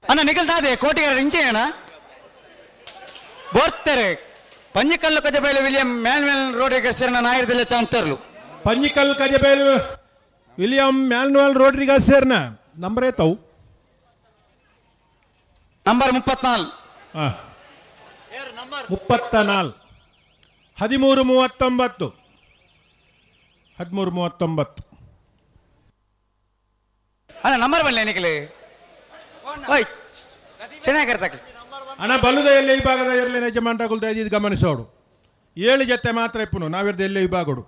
ಅಣ್ಣ ನಿಖಲ್ತಾದೆ ಕೋಟೆಗಾರ ಇಂಚೇಣ ಬೋರ್ತಾರೆ ಪಂಜಿಕಲ್ಲು ಕಜಬೆಲೆ ವಿಲಿಯಂ ಮ್ಯಾನ್ಯುಯಲ್ ರೋಡಿಗೆ ಸೇರ್ನ ನಾಯರ್ದಿಲ್ಲ ಚಾಂತರ್ಲು Panjikal Kajabel William Manuel Rodrigues ಸೇರ್ನ ನಂಬರ್ ಏತವು ನಂಬರ್ 34 1339 1339 ಅಣ್ಣ ನಂಬರ್ ಬನ್ನಿ ನಿಖಿಲ್ ಓಯ್ ಚೆನ್ನಾಗಿರ್ತಕ್ಕ ಅಣ್ಣ ಬಲ್ಲುದ ಎಲ್ಲೇ ಈ ಭಾಗದ ಇರಲಿ ಯಜಮಾನ್ರಗುಲ್ದ ಇದು ಗಮನಿಸೋಡು 7 ಜೊತೆ ಮಾತ್ರ ಇಪ್ಪನು ನಾವಿರ್ದ ಎಲ್ಲೇ ಈ ಭಾಗಡು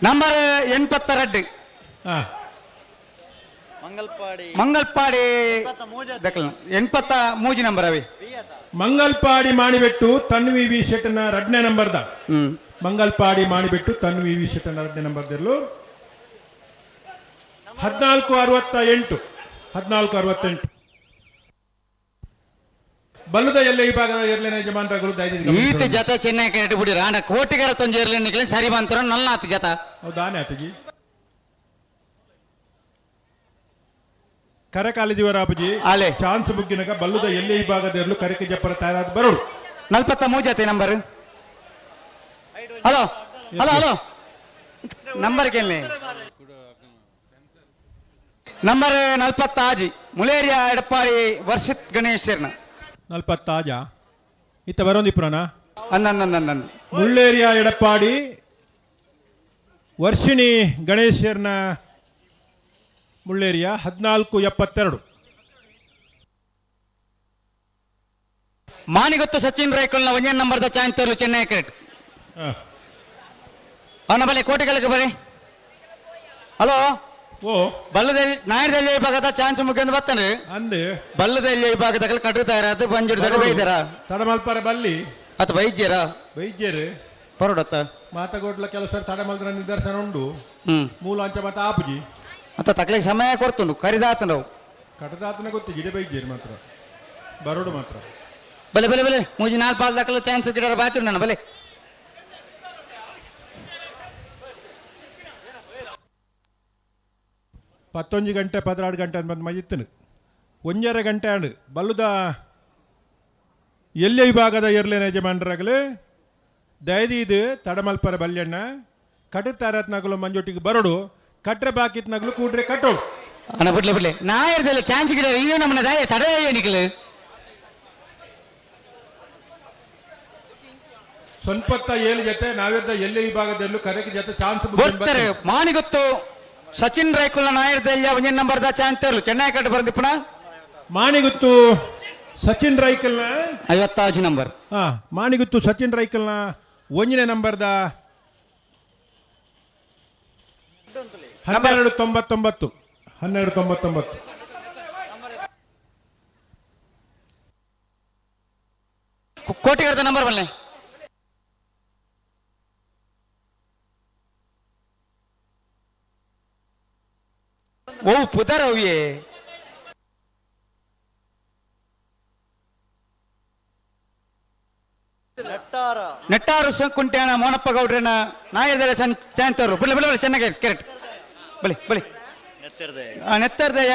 ನಂಬರ್ 82 ಮಂಗಲ್ಪಾಡಿ 83 ನಂಬರ್ ಅವಿ ಮಂಗಲ್ಪಾಡಿ ಮಾಣಿಬೆಟ್ಟು ತನ್ವಿ ವಿ ಶೆಟ್ನ 2ನೇ ನಂಬರ್ದ ಮಂಗಲ್ಪಾಡಿ ಮಾಡಿಬಿಟ್ಟು ತನ್ವಿ ವಿಶೇಷ 4ನೇ ನಂಬರ್ದಲ್ಲೂ 1468 ಬಲ್ಲುದ ಎಲ್ಲ ಈ ಭಾಗದ ಇರ್ಲೇನ ಯಜಮಾನರಾಗಲು ಈತ ಜತ ಚೆನ್ನೈ ಕೆರೆಟ್ ಬಿಡಿರ ಆಂಡ ಕೋಟಿಗರ ತೊಂಜೆ ಇರ್ಲೇನಿಕ್ಲೆ ಸರಿ ಬಂತರ ನಲ್ಲ ಆತ ಜತ ಹೌದಾನೆ ಆತಜಿ ಕರೆ ಕಾಲಿದಿವರ ಅಪ್ಪಜಿ ಆಲೆ ಚಾನ್ಸ್ ಬುಗ್ಗಿನಗ ಬಲ್ಲುದ ಎಲ್ಲ ಈ ಭಾಗದ ಇರಲು ಕರೆಕೆ ಜಪ್ಪರ ತಯಾರಾದ ಬರೋಡು 43 ಜತೆ number hello hello hello number ಕೇಳಿ ನಂಬರ್ 40 ಆಜಿ ಮುಲೇರಿಯಾ ಎಡಪ್ಪಾಡಿ ವರ್ಷಿತ್ ಗಣೇಶ್ ಶರ್ಣ 40 ಆಜ ಇತ್ತ ಬರೋಂದಿ ಪುರಾಣ ಅನ್ನ ಮುಳ್ಳೇರಿಯಾ ಎಡಪ್ಪಾಡಿ ವರ್ಷಿಣಿ ಗಣೇಶರ್ನ ಮುಳ್ಳೇರಿಯಾ 1472 ಮಾನಿಗೊತ್ತು ಸಚಿನ್ ರೈಕಲ್ನ 1 ನಂಬರ್ದ ಚಾಂತರ್ಲು ಚೆನ್ನೈ ಕ್ರಿಕೆಟ್ ಅವನ ಬಲೆ ಕೋಟೆಗಳಿಗೆ ಬರೀ ಹಲೋ ಓ ಬಲ್ಲದಲ್ಲಿ ನಾಯರದಲ್ಲಿ ಭಾಗದ ಚಾನ್ಸ್ ಮುಗಿದು ಬರ್ತಾನೆ ಅಂದೆ ಬಲ್ಲದಲ್ಲಿ ಈ ಭಾಗದಾಗ ಕಟ್ಟುತ್ತಾರ ಅದು ಬಂಜಿಡ್ದಾಗ ಬೈದಾರ ತಡಮಲ್ಪರ ಬಲ್ಲಿ ಅತ ಬೈದ್ಯರ ವೈದ್ಯರು ಪರೋಡತ್ತ ಮಾತಗೋಡ್ಲ ಕೆಲಸ ತಡಮಲ್ದ್ರ ನಿದರ್ಶನ ಉಂಡು ಮೂಲಾಂಚ ಮತ ಆಪುಜಿ ಅತ ತಕ್ಲಿಗೆ ಸಮಯ ಕೊಡ್ತುಂಡು ಕರಿದಾತ ನಾವು ಕಟದಾತನ ಗೊತ್ತು ಗಿಡ ವೈದ್ಯರು ಮಾತ್ರ ಬರೋಡು ಮಾತ್ರ ಬಲೆ ಬಲೆ ಬಲೆ ಮೂಜಿ 4 ಪಾಲ್ ದಾಖಲು ಚಾನ್ಸ್ ಗಿಡ ಬಾಕಿ ನನ್ನ ಬಲೆ 11 ಗಂಟೆ 16 ಗಂಟೆ ಅಂತ ಬಂದು ಮಜಿತ್ತನು 1.5 ಗಂಟೆ ಅಂಡು ಬಲ್ಲುದ ಎಲ್ಲ ವಿಭಾಗದ ಇರ್ಲೇನ ಯಜಮಾನರಾಗಲು ದಯದೀದು ತಡಮಲ್ಪರ ಬಲ್ಯಣ್ಣ ಕಟ್ಟುತ್ತಾರತ್ನಾಗಲು ಮಂಜೊಟ್ಟಿಗೆ ಬರೋಡು ಕಟ್ರೆ ಬಾಕಿತ್ನಾಗಲು ಕೂಡ್ರೆ ಕಟ್ಟೋಡು ಅಣ್ಣ ಬಿಡ್ಲೆ ನಾ ಇರ್ದಲ್ಲ ಚಾನ್ಸ್ ಗಿಡ ಈಗ ನಮ್ಮನ್ನ ದಾಯ ತಡ ಏನಿಕಲು ಸ್ವಲ್ಪ 7 ಜೊತೆ ನಾವಿದ್ದ ಎಲ್ಲ ವಿಭಾಗದಲ್ಲೂ ಕರೆಗೆ ಜೊತೆ ಚಾನ್ಸ್ ಬರ್ತಾರೆ ಮಾನಿಗೊತ್ತು ಸಚಿನ್ ರೈಕುಲ್ನ ನಾಯರ್ದಲ್ಲ 1 ನಂಬರ್ದ ಚಾನ್ಸ್ ತರಲು ಚೆನ್ನೈ ಕಟ್ಟು ಬರ್ದಿಪ್ಪಣ ಮಾಣಿಗುತ್ತು ಸಚಿನ್ ರೈಕಲ್ನ 56 ನಂಬರ್ ಮಾಣಿಗುತ್ತು ಸಚಿನ್ ರೈಕಲ್ನ 1ನೇ ನಂಬರ್ದ 1299 ಕೋಟಿಗರದ ನಂಬರ್ ಬಲ್ಲೆ ಓ ಪುದರ್ ಅವಿಯೇ ನೆಟ್ಟಾರು ಕುಂಟ್ಯಾನ ಮೋನಪ್ಪ ಗೌಡ್ರನ ನಾಯರ್ದಲ್ಲ ಚಾಂತರು ಬಲೆ ಬಲೆ ಬಲೆ ಚೆನ್ನಾಗಿ ಕೆರೆಟ್ ಬಲೆ ಬಲೆ ನೆತ್ತರ್ದಯ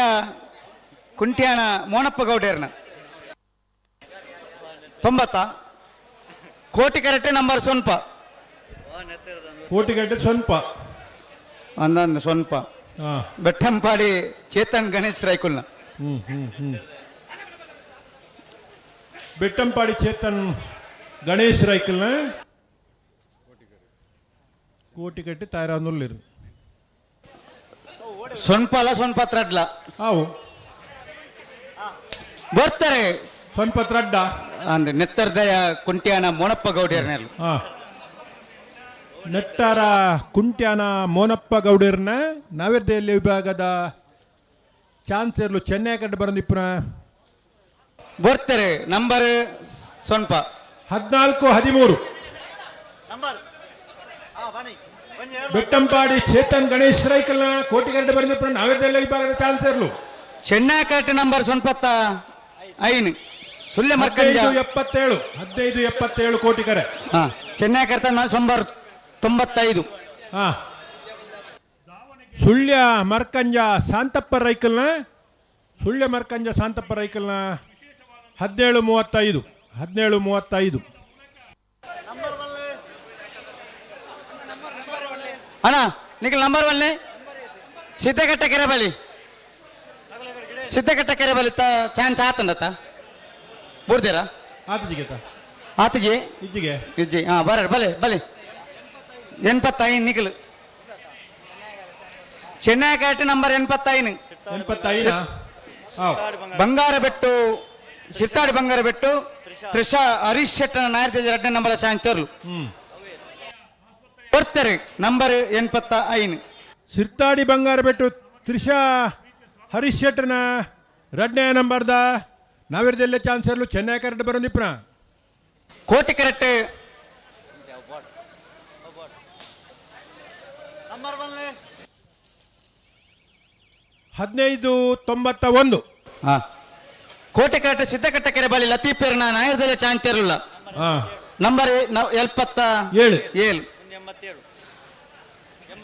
ಕುಂಟ್ಯಾನ ಮೋನಪ್ಪ ಗೌಡ್ರನ 90 ಕೋಟಿ ಕರೆಕ್ಟ್ ನಂಬರ್ ಸ್ವಲ್ಪ ಕೋಟಿ ಗಂಟೆ ಸ್ವಲ್ಪ ಅಂದಂದು ಸ್ವಲ್ಪ ಬೆಟ್ಟಂಪಾಡಿ ಚೇತನ್ ಗಣೇಶ್ ರೈಕುಲ್ನ ಬೆಟ್ಟಂಪಾಡಿ ಚೇತನ್ ಗಣೇಶ್ ರೈಕಲ್ನ ಕೋಟಿ ಕಟ್ಟಿ ತಾಯರಾನುಲ್ಲಿರು ಸ್ವಲ್ಪ ಅಲ್ಲ ಸ್ವಲ್ಪ ತ್ರಡ್ಲ ಅವು ಬರ್ತಾರೆ ಸ್ವಲ್ಪ ತ್ರಡ್ಡ ಅಂದ್ರೆ ನೆತ್ತರ್ದಯ ಕುಂಟ್ಯಾನ ಮೋನಪ್ಪ ಗೌಡ್ಯರ್ನಲ್ಲಿ ನೆಟ್ಟಾರ ಕುಂಟ್ಯಾನ ಮೋನಪ್ಪ ಗೌಡರ್ನ ನೈವೇದ್ಯ ವಿಭಾಗದ ಚಾನ್ಸರ್ಲು ಚೆನ್ನೈ ಕಟ್ಟು ಬರಂದಿಪ್ಪನ ಬರ್ತಾರೆ ನಂಬರ್ ಸ್ವಲ್ಪ 14-13 ಬೆಟ್ಟಂಪಾಡಿ ಚೇತನ್ ಗಣೇಶ್ ರೈಕಲ್ನ ಕೋಟಿ ಕಟ್ಟು ಬರಂದಿಪ್ಪನ ನೈವೇದ್ಯ ವಿಭಾಗದ ಚಾನ್ಸರ್ಲು ಚೆನ್ನೈ ಕಟ್ಟು ನಂಬರ್ ಸ್ವಲ್ಪ 5 ಸುಳ್ಳೆ ಮರ್ಕಂಜ 15-77 ಕೋಟಿ ಕರೆ ಚೆನ್ನೈ ಕರ್ತ ನಂಬರ್ 95 ಸುಳ್ಯ ಮರ್ಕಂಜ ಶಾಂತಪ್ಪ ರೈಕಲ್ನ 17-35 ಅಣ್ಣ ನಿಖಿಲ್ ನಂಬರ್ ಒನ್ನೆ ಸಿದ್ದಗಟ್ಟ ಕೆರೆ ಬಲಿ ಚಾನ್ಸ್ ಆತಂದತ್ತ ಬೂರ್ದೇರಾ ಆತಜಿ ಇಜ್ಜಿ ಬರ ಬಲೆ ಬಲೆ 85 ನಿಖಿಲ್ ಚೆನ್ನೈ ಕಾಟಿ ನಂಬರ್ 85 ಬಂಗಾರಬೆಟ್ಟು ಶಿರ್ತಾಡಿ ಬಂಗಾರಬೆಟ್ಟು ತ್ರಿಷಾ ಹರೀಶ್ ಶೆಟ್ಟನ ನಾಯರ್ತಿ 2ನೇ ನಂಬರ್ ಚಾನ್ಸ್ ತರಲು ಬರ್ತಾರೆ ನಂಬರ್ 85 ಶಿರ್ತಾಡಿ ಬಂಗಾರಬೆಟ್ಟು ತ್ರಿಷಾ ಹರೀಶ್ ಶೆಟ್ಟನ 2ನೇ ನಂಬರ್ದ ನಾವಿರ್ದೆಲ್ಲ ಚಾನ್ಸರ್ಲು ಚೆನ್ನೈ ಕರೆಕ್ಟ್ ಬರೋದಿಪ್ಪನ ಕೋಟಿ ಕರೆಕ್ಟ್ 1591. ಹಾ ಕೋಟೆಕಾಟ ಸಿದ್ದಕಟ್ಟ ಕೆರೆ ಬಳಿ ಲತೀಫರ್ನ ನಾಯರ್ದಲ್ಲ ಚಾಂತಿರಲ್ಲ ನಂಬರ್ 77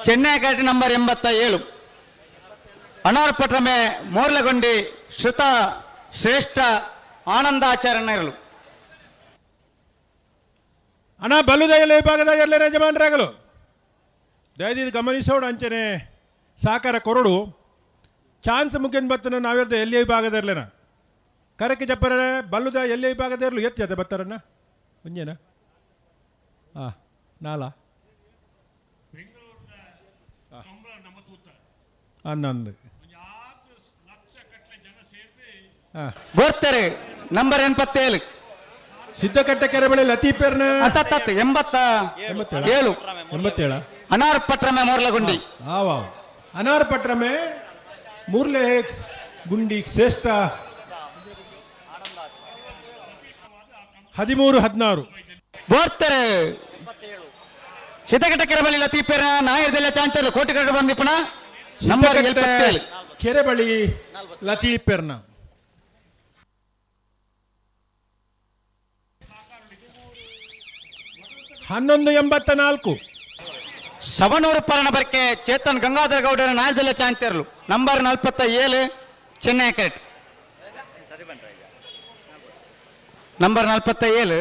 ಚೆನ್ನೈ ಘಾಟಿ ನಂಬರ್ 87 ಅನಾರ್ಪಟ್ರಮೆ ಮೋರ್ಲಗೊಂಡಿ ಶ್ರುತ ಶ್ರೇಷ್ಠ ಆನಂದಾಚಾರ್ಯರು ಅಣ್ಣ ಬಲ್ಲುದ ಎಲ್ಲ ವಿಭಾಗದ ಎಲ್ಲ ಯಜಮಾನರಾಗಲು ದಯದಿದ್ದು ಗಮನಿಸೋಡು ಅಂಚನೆ ಸಾಕಾರ ಕೊರಡು ಚಾನ್ಸ್ ಮುಗಿನ್ ಬತ್ತನ ನಾವಿರ್ದ ಎಲ್ಲಿ ವಿಭಾಗದರ್ಲೇನ ಕರಕ್ಕೆ ಜಪ್ಪರ ಬಲ್ಲುದ ಎಲ್ಲಿ ವಿಭಾಗದರ್ಲು ಎತ್ತು ಜತೆ ಬತ್ತಾರಣ್ಣ ಮುಂಜೇನ ಹಾಂ ನಾಲ ಹನ್ನೊಂದು ಹಾಂ ಬರ್ತಾರೆ ನಂಬರ್ 87 ಸಿದ್ದಕಟ್ಟ ಕೆರೆ ಬಳಿ ಲತೀಫರ್ನ 87 ಅನಾರ್ಪಟ್ರಮೆ ಮೋರ್ಲಗುಂಡಿ ಅನಾರ್ಪಟ್ರಮೆ ಮೂರ್ಲೆ ಗುಂಡಿ ಶ್ರೇಷ್ಠ 13-16 ಬರ್ತಾರೆ ಸಿದ್ದಕಟ್ಟ ಕೆರೆ ಬಳಿ ಲತೀಫರ್ ನಾಯರ್ದಲ್ಲ ಚಾಂತಿರಲ್ಲ ಕೋಟೆಕಾಟ ಬಂದಿಪ್ಪಣ ನಂಬರ್ 77 ಕೆರೆ ಬಳಿ ಲತೀಫರ್ನ 1184 ಸವಣೂರು ಪರಣ ಬರ್ಕೆ ಚೇತನ್ ಗಂಗಾಧರ ಗೌಡರ ನಾಯದಲ್ಲ ಚಾಂತಿರಲು ನಂಬರ್ 47 ಚೆನ್ನೈ ಕ್ರಿಕೆಟ್ ನಂಬರ್ 47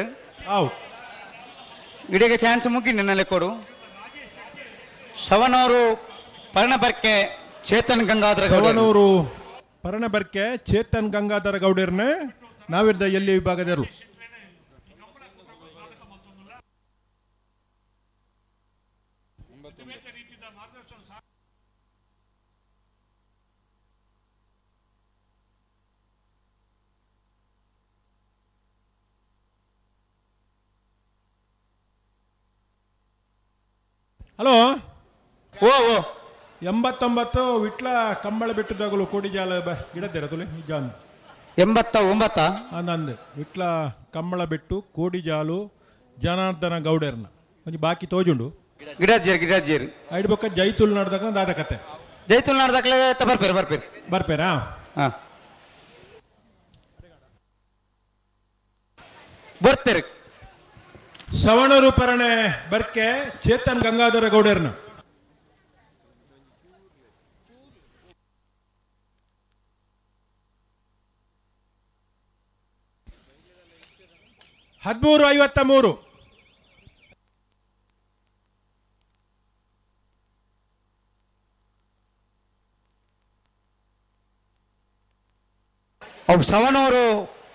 ಇಡೀಗ ಚಾನ್ಸ್ ಮುಗಿ ನಿನ್ನಲ್ಲಿ ಕೊಡು ಸವಣೂರು ಪರಣ ಬರ್ಕೆ ಚೇತನ್ ಗಂಗಾಧರ ಸವಣೂರು ಪರಣ ಬರ್ಕೆ ಚೇತನ್ ಗಂಗಾಧರ ಗೌಡರ್ನ ನಾವಿರ್ದ ಎಲ್ಲಿ ವಿಭಾಗದರು ಹಲೋ ಓ 89 ವಿಟ್ಲ ಕಂಬಳ ಬೆಟ್ಟದಾಗಲು ಕೋಡಿಜಾಲ ಗಿಡದ್ದೇರ ತುಲೆ ಜಾನ್ 89 ನಂದು ವಿಟ್ಲ ಕಂಬಳ ಬೆಟ್ಟು ಕೋಡಿಜಾಲು ಜನಾರ್ದನ ಗೌಡರ್ನ ಒಂಜಿ ಬಾಕಿ ತೋಜುಂಡು ಗಿಡಾಜೇರಿ ಐಡ್ ಬೊಕ್ಕ ಜೈತುಲ್ ನಡ್ದಾಗ ದಾದ ಕತೆ ಜೈತುಲ್ ನಾಡ್ದಾಕ್ಲೆ ಬರ್ಪೇರಾ ಹಾ ಬರ್ತೀರಿ ಸವಣೂರು ಪರಣೆ ಬರ್ಕೆ ಚೇತನ್ ಗಂಗಾಧರ ಗೌಡರ್ನ $13.53 ಸವಣೂರು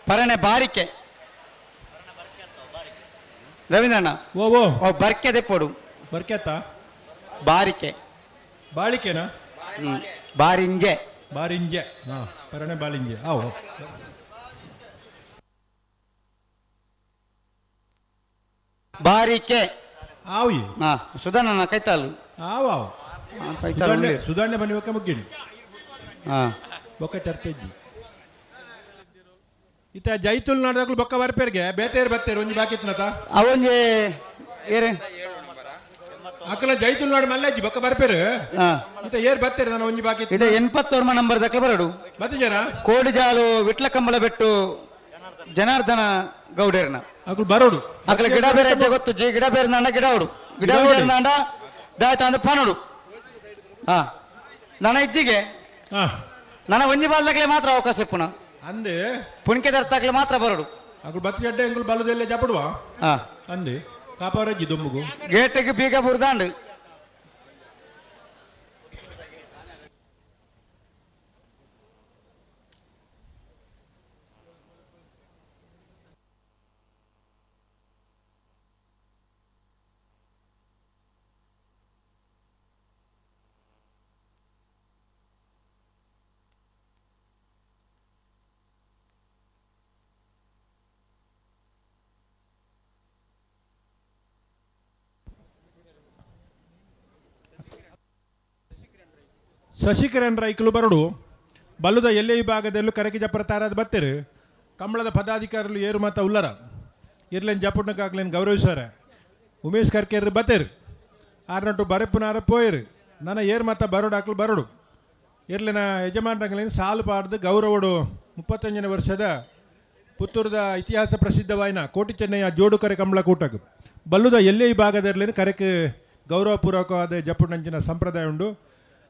ಪರಣೆ ಬಾರಿಕೆ ರವೀಂದ್ರಣ್ಣ ಬರ್ಕೆ ದೆಪ್ಪೋಡು ಬರ್ಕೆತ್ತ ಬಾರಿಕೆ ಬಾಳಿಕೆನಾ ಬಾರಿಂಜೆ ಹಾಂ ಪರಣೆ ಬಾಳಿಂಜೆ ಬಾರಿಕೆ ಆವಿ ಹಾ ಸುಧಾನಣ್ಣ ಕೈತಾಲು ಸುಧಾರಣೆ ಬನ್ನಿ ಬೊಕ್ಕ ಮುಗ್ಗಿಣಿ ಹಾ ಬೊಕ್ಕ ಟರ್ಪೆಜ್ಜಿ ಇತ್ತ ಜೈತುಲ್ ನಾಡ್ದಾಗ್ಲು ಬೊಕ್ಕ ಬರ್ಪೇರ್ಗೆ ಬೇತೇರ್ ಬತ್ತೇರು ಒಂಜಿ ಬಾಕಿತ್ನತ ಅವೊಂಜಿ ಏರೆ ಅಕ್ಕಲ ಜೈತುಲ್ ನಾಡ್ ಮಲ್ಲಾಜಿ ಬೊಕ್ಕ ಬರ್ಪೇರು ಇತ್ತ ಏರ್ ಬತ್ತೇರು ನಾನು ಒಂಜಿ ಬಾಕಿ ಇದೆ 81 ನಂಬರ್ ದಕ್ಲೆ ಬರಡು ಬತ್ತಿಜಾರ ಕೋಡಿಜಾಲು ವಿಟ್ಲ ಕಂಬಳ ಬೆಟ್ಟು ಜನಾರ್ದನ ಗೌಡರ್ನ ಅಕ್ಕಲು ಬರೋಡು ಅಕ್ಕಲ ಗಿಡ ಬೇರೆ ಅಜ್ಜ ಗೊತ್ತು ಗಿಡ ಬೇರೆ ನಂಡ ಗಿಡ ಹೊಡು ಗಿಡ ಬೇರೆ ನಂಡ ದಾಯ್ತ ಅಂದ ಪನೋಡು ಹಾ ನನ್ನ ಇಜ್ಜಿಗೆ ನನ್ನ ಒಂಜಿ ಬಾಲ್ದಾಗ್ಲೆ ಮಾತ್ರ ಅವಕಾಶ ಪುಣ ಅಂದೆ ಪುಣ್ಕೆ ದರ್ತಾಗ್ಲೆ ಮಾತ್ರ ಬರಡು ಅಕ್ಕಲು ಬತ್ತಿ ಅಡ್ಡೆ ಎಂಕುಲು ಬಲ್ಲದೆಲ್ಲ ಜಪಡುವ ಹಾ ಅಂದೆ ಕಾಪಾರಜ್ಜಿ ದೊಮ್ಮಗು ಗೇಟಿಗೆ ಬೀಗ ಬುರ್ದಾಂಡು ಶಶಿಕಿರಣ್ ರೈಕಲು ಬರಡು ಬಲ್ಲುದ ಎಲ್ಲೇ ವಿಭಾಗದಲ್ಲೂ ಕರಕಿ ಜಪ್ಪರ ತಾರಾದ ಬತ್ತೇರು ಕಂಬಳದ ಪದಾಧಿಕಾರಿಗಳು ಏರು ಮಾತ ಉಲ್ಲರ ಇರ್ಲೇನು ಜಪ್ಪುಣ್ಣಕ್ಕಾಗ್ಲೇನು ಗೌರವಿಸ್ವಾರ ಉಮೇಶ್ ಕರ್ಕೇರು ಬತ್ತೇರು ಆರ್ನಟ್ಟು ಬರೆಪ್ಪನಾರ ಪೋಯರು ನನ್ನ ಏರ್ ಮತ ಬರೋಡು ಹಾಕಲು ಬರೋಡು ಇರ್ಲಿನ ಯಜಮಾನರಂಗಲಿನ ಸಾಲು ಪಾಡ್ದು ಗೌರವಡು 35ನೇ ವರ್ಷದ ಪುತ್ತೂರದ ಇತಿಹಾಸ ಪ್ರಸಿದ್ಧವಾಯಿನ ಕೋಟಿ ಚೆನ್ನಯ್ಯ ಜೋಡುಕರೆ ಕಂಬಳ ಕೂಟಕ್ಕೆ ಬಲ್ಲುದ ಎಲ್ಲೇ ಈ ಭಾಗದಲ್ಲಿನ ಕರೆಕ್ಕೆ ಗೌರವಪೂರ್ವಕವಾದ ಜಪ್ಪುನಂಚಿನ ಸಂಪ್ರದಾಯ ಉಂಡು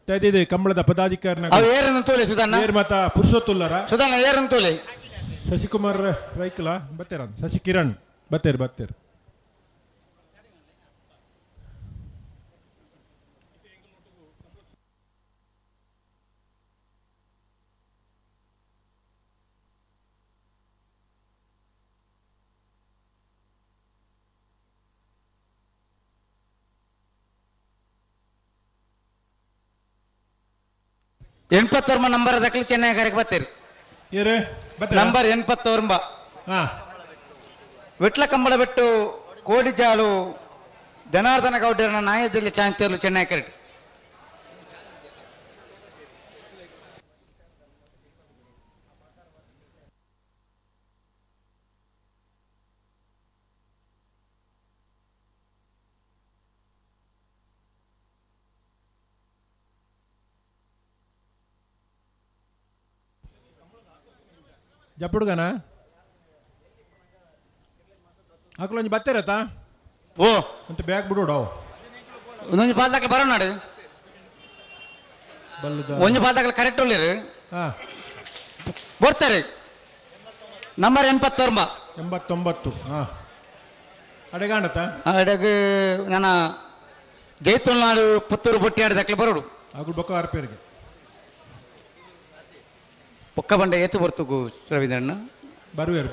ತೈದಿದೆ ಕಂಬಳದ ಪದಾಧಿಕಾರಿನ ಏರ್ ಮತ ಪುರುಷೋತ್ತುಲ್ಲರ ಶಶಿಕುಮಾರ್ ರೈಕಲ ಬತ್ತೇರ ಶಶಿ ಕಿರಣ್ ಬತ್ತೇರು ಎಂಪತ್ತೊರ್ಮ ನಂಬರ್ ದಕ್ಕಲು ಚೆನ್ನೈ ಕರೆಗೆ ಬತ್ತೀರಿ ನಂಬರ್ 89 ವಿಟ್ಲ ಕಂಬಳ ಬಿಟ್ಟು ಕೋಡಿಜಾಳು ಜನಾರ್ದನ ಗೌಡರನ ನಾಯದಲ್ಲಿ ಚಾಂತಿಯರ್ಲು ಚೆನ್ನೈ ಕರೆಕ್ಟ್ ಜಪ್ಪುಡ್ಗನ ಹಾಕಲೊಂದು ಬತ್ತೇರತ್ತ ಓ ಅಂತ ಬ್ಯಾಗ್ ಬಿಡೋಡು ಒಂದೊಂದು ಪಾಲ್ದಾಕ್ಲ ಬರೋ ನಾಡು ಒಂದು ಪಾಲ್ದಾಕ್ಲ ಕರೆಕ್ಟ್ ಉಳ್ಳಿರು ಬರ್ತಾರೆ ನಂಬರ್ 89 ಹಾಂ ಅಡೆಗಾಂಡತ್ತ ಅಡೆಗೆ ನನ್ನ ಜೈತುಲ್ನಾಡು ಪುತ್ತೂರು ಬೊಟ್ಟಿ ಆಡದಕ್ಲೆ ಬರೋಡು ಆಗು ಬೊಕ್ಕ ಆರ್ಪೇರಿಗೆ ಪೊಕ್ಕ ಬಂಡೆ ಏತು ಬರ್ತು ರವೀಂದ್ರಣ್ಣ ಬರುವೇರು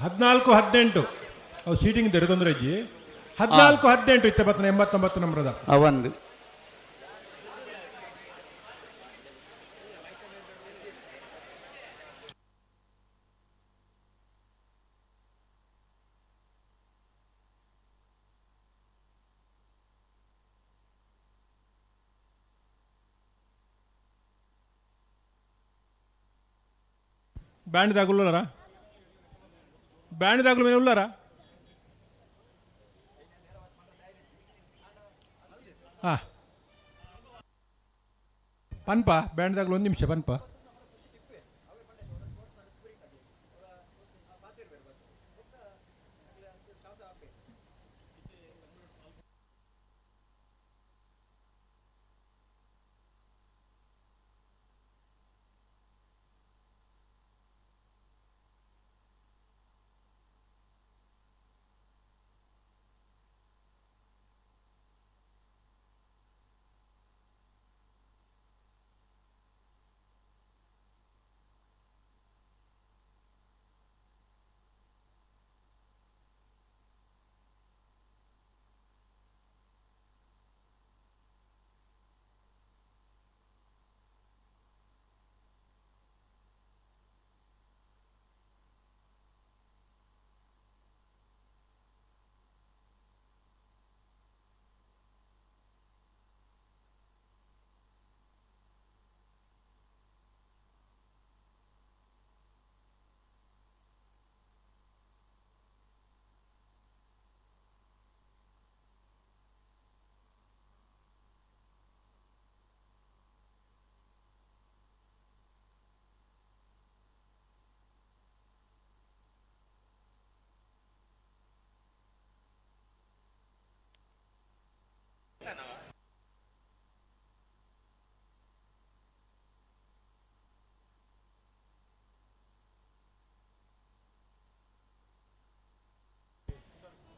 14-18 ಅವು ಸೀಟಿಂಗ್ ಇದ್ದಾರೆ ತೊಂದರೆ ಇಜ್ಜಿ 14-18 ಇತ್ತೆ ಬತ್ತನ 89 ನಂಬರದ ಅವಂದು ಬ್ಯಾಂಡ್ದಾಗಲು ಮೇಲೆ ಉಳ್ಳಾರ ಹಾಂ ಪನ್ಪ ಬ್ಯಾಂಡ್ದಾಗಲು 1 ನಿಮಿಷ ಪನ್ಪ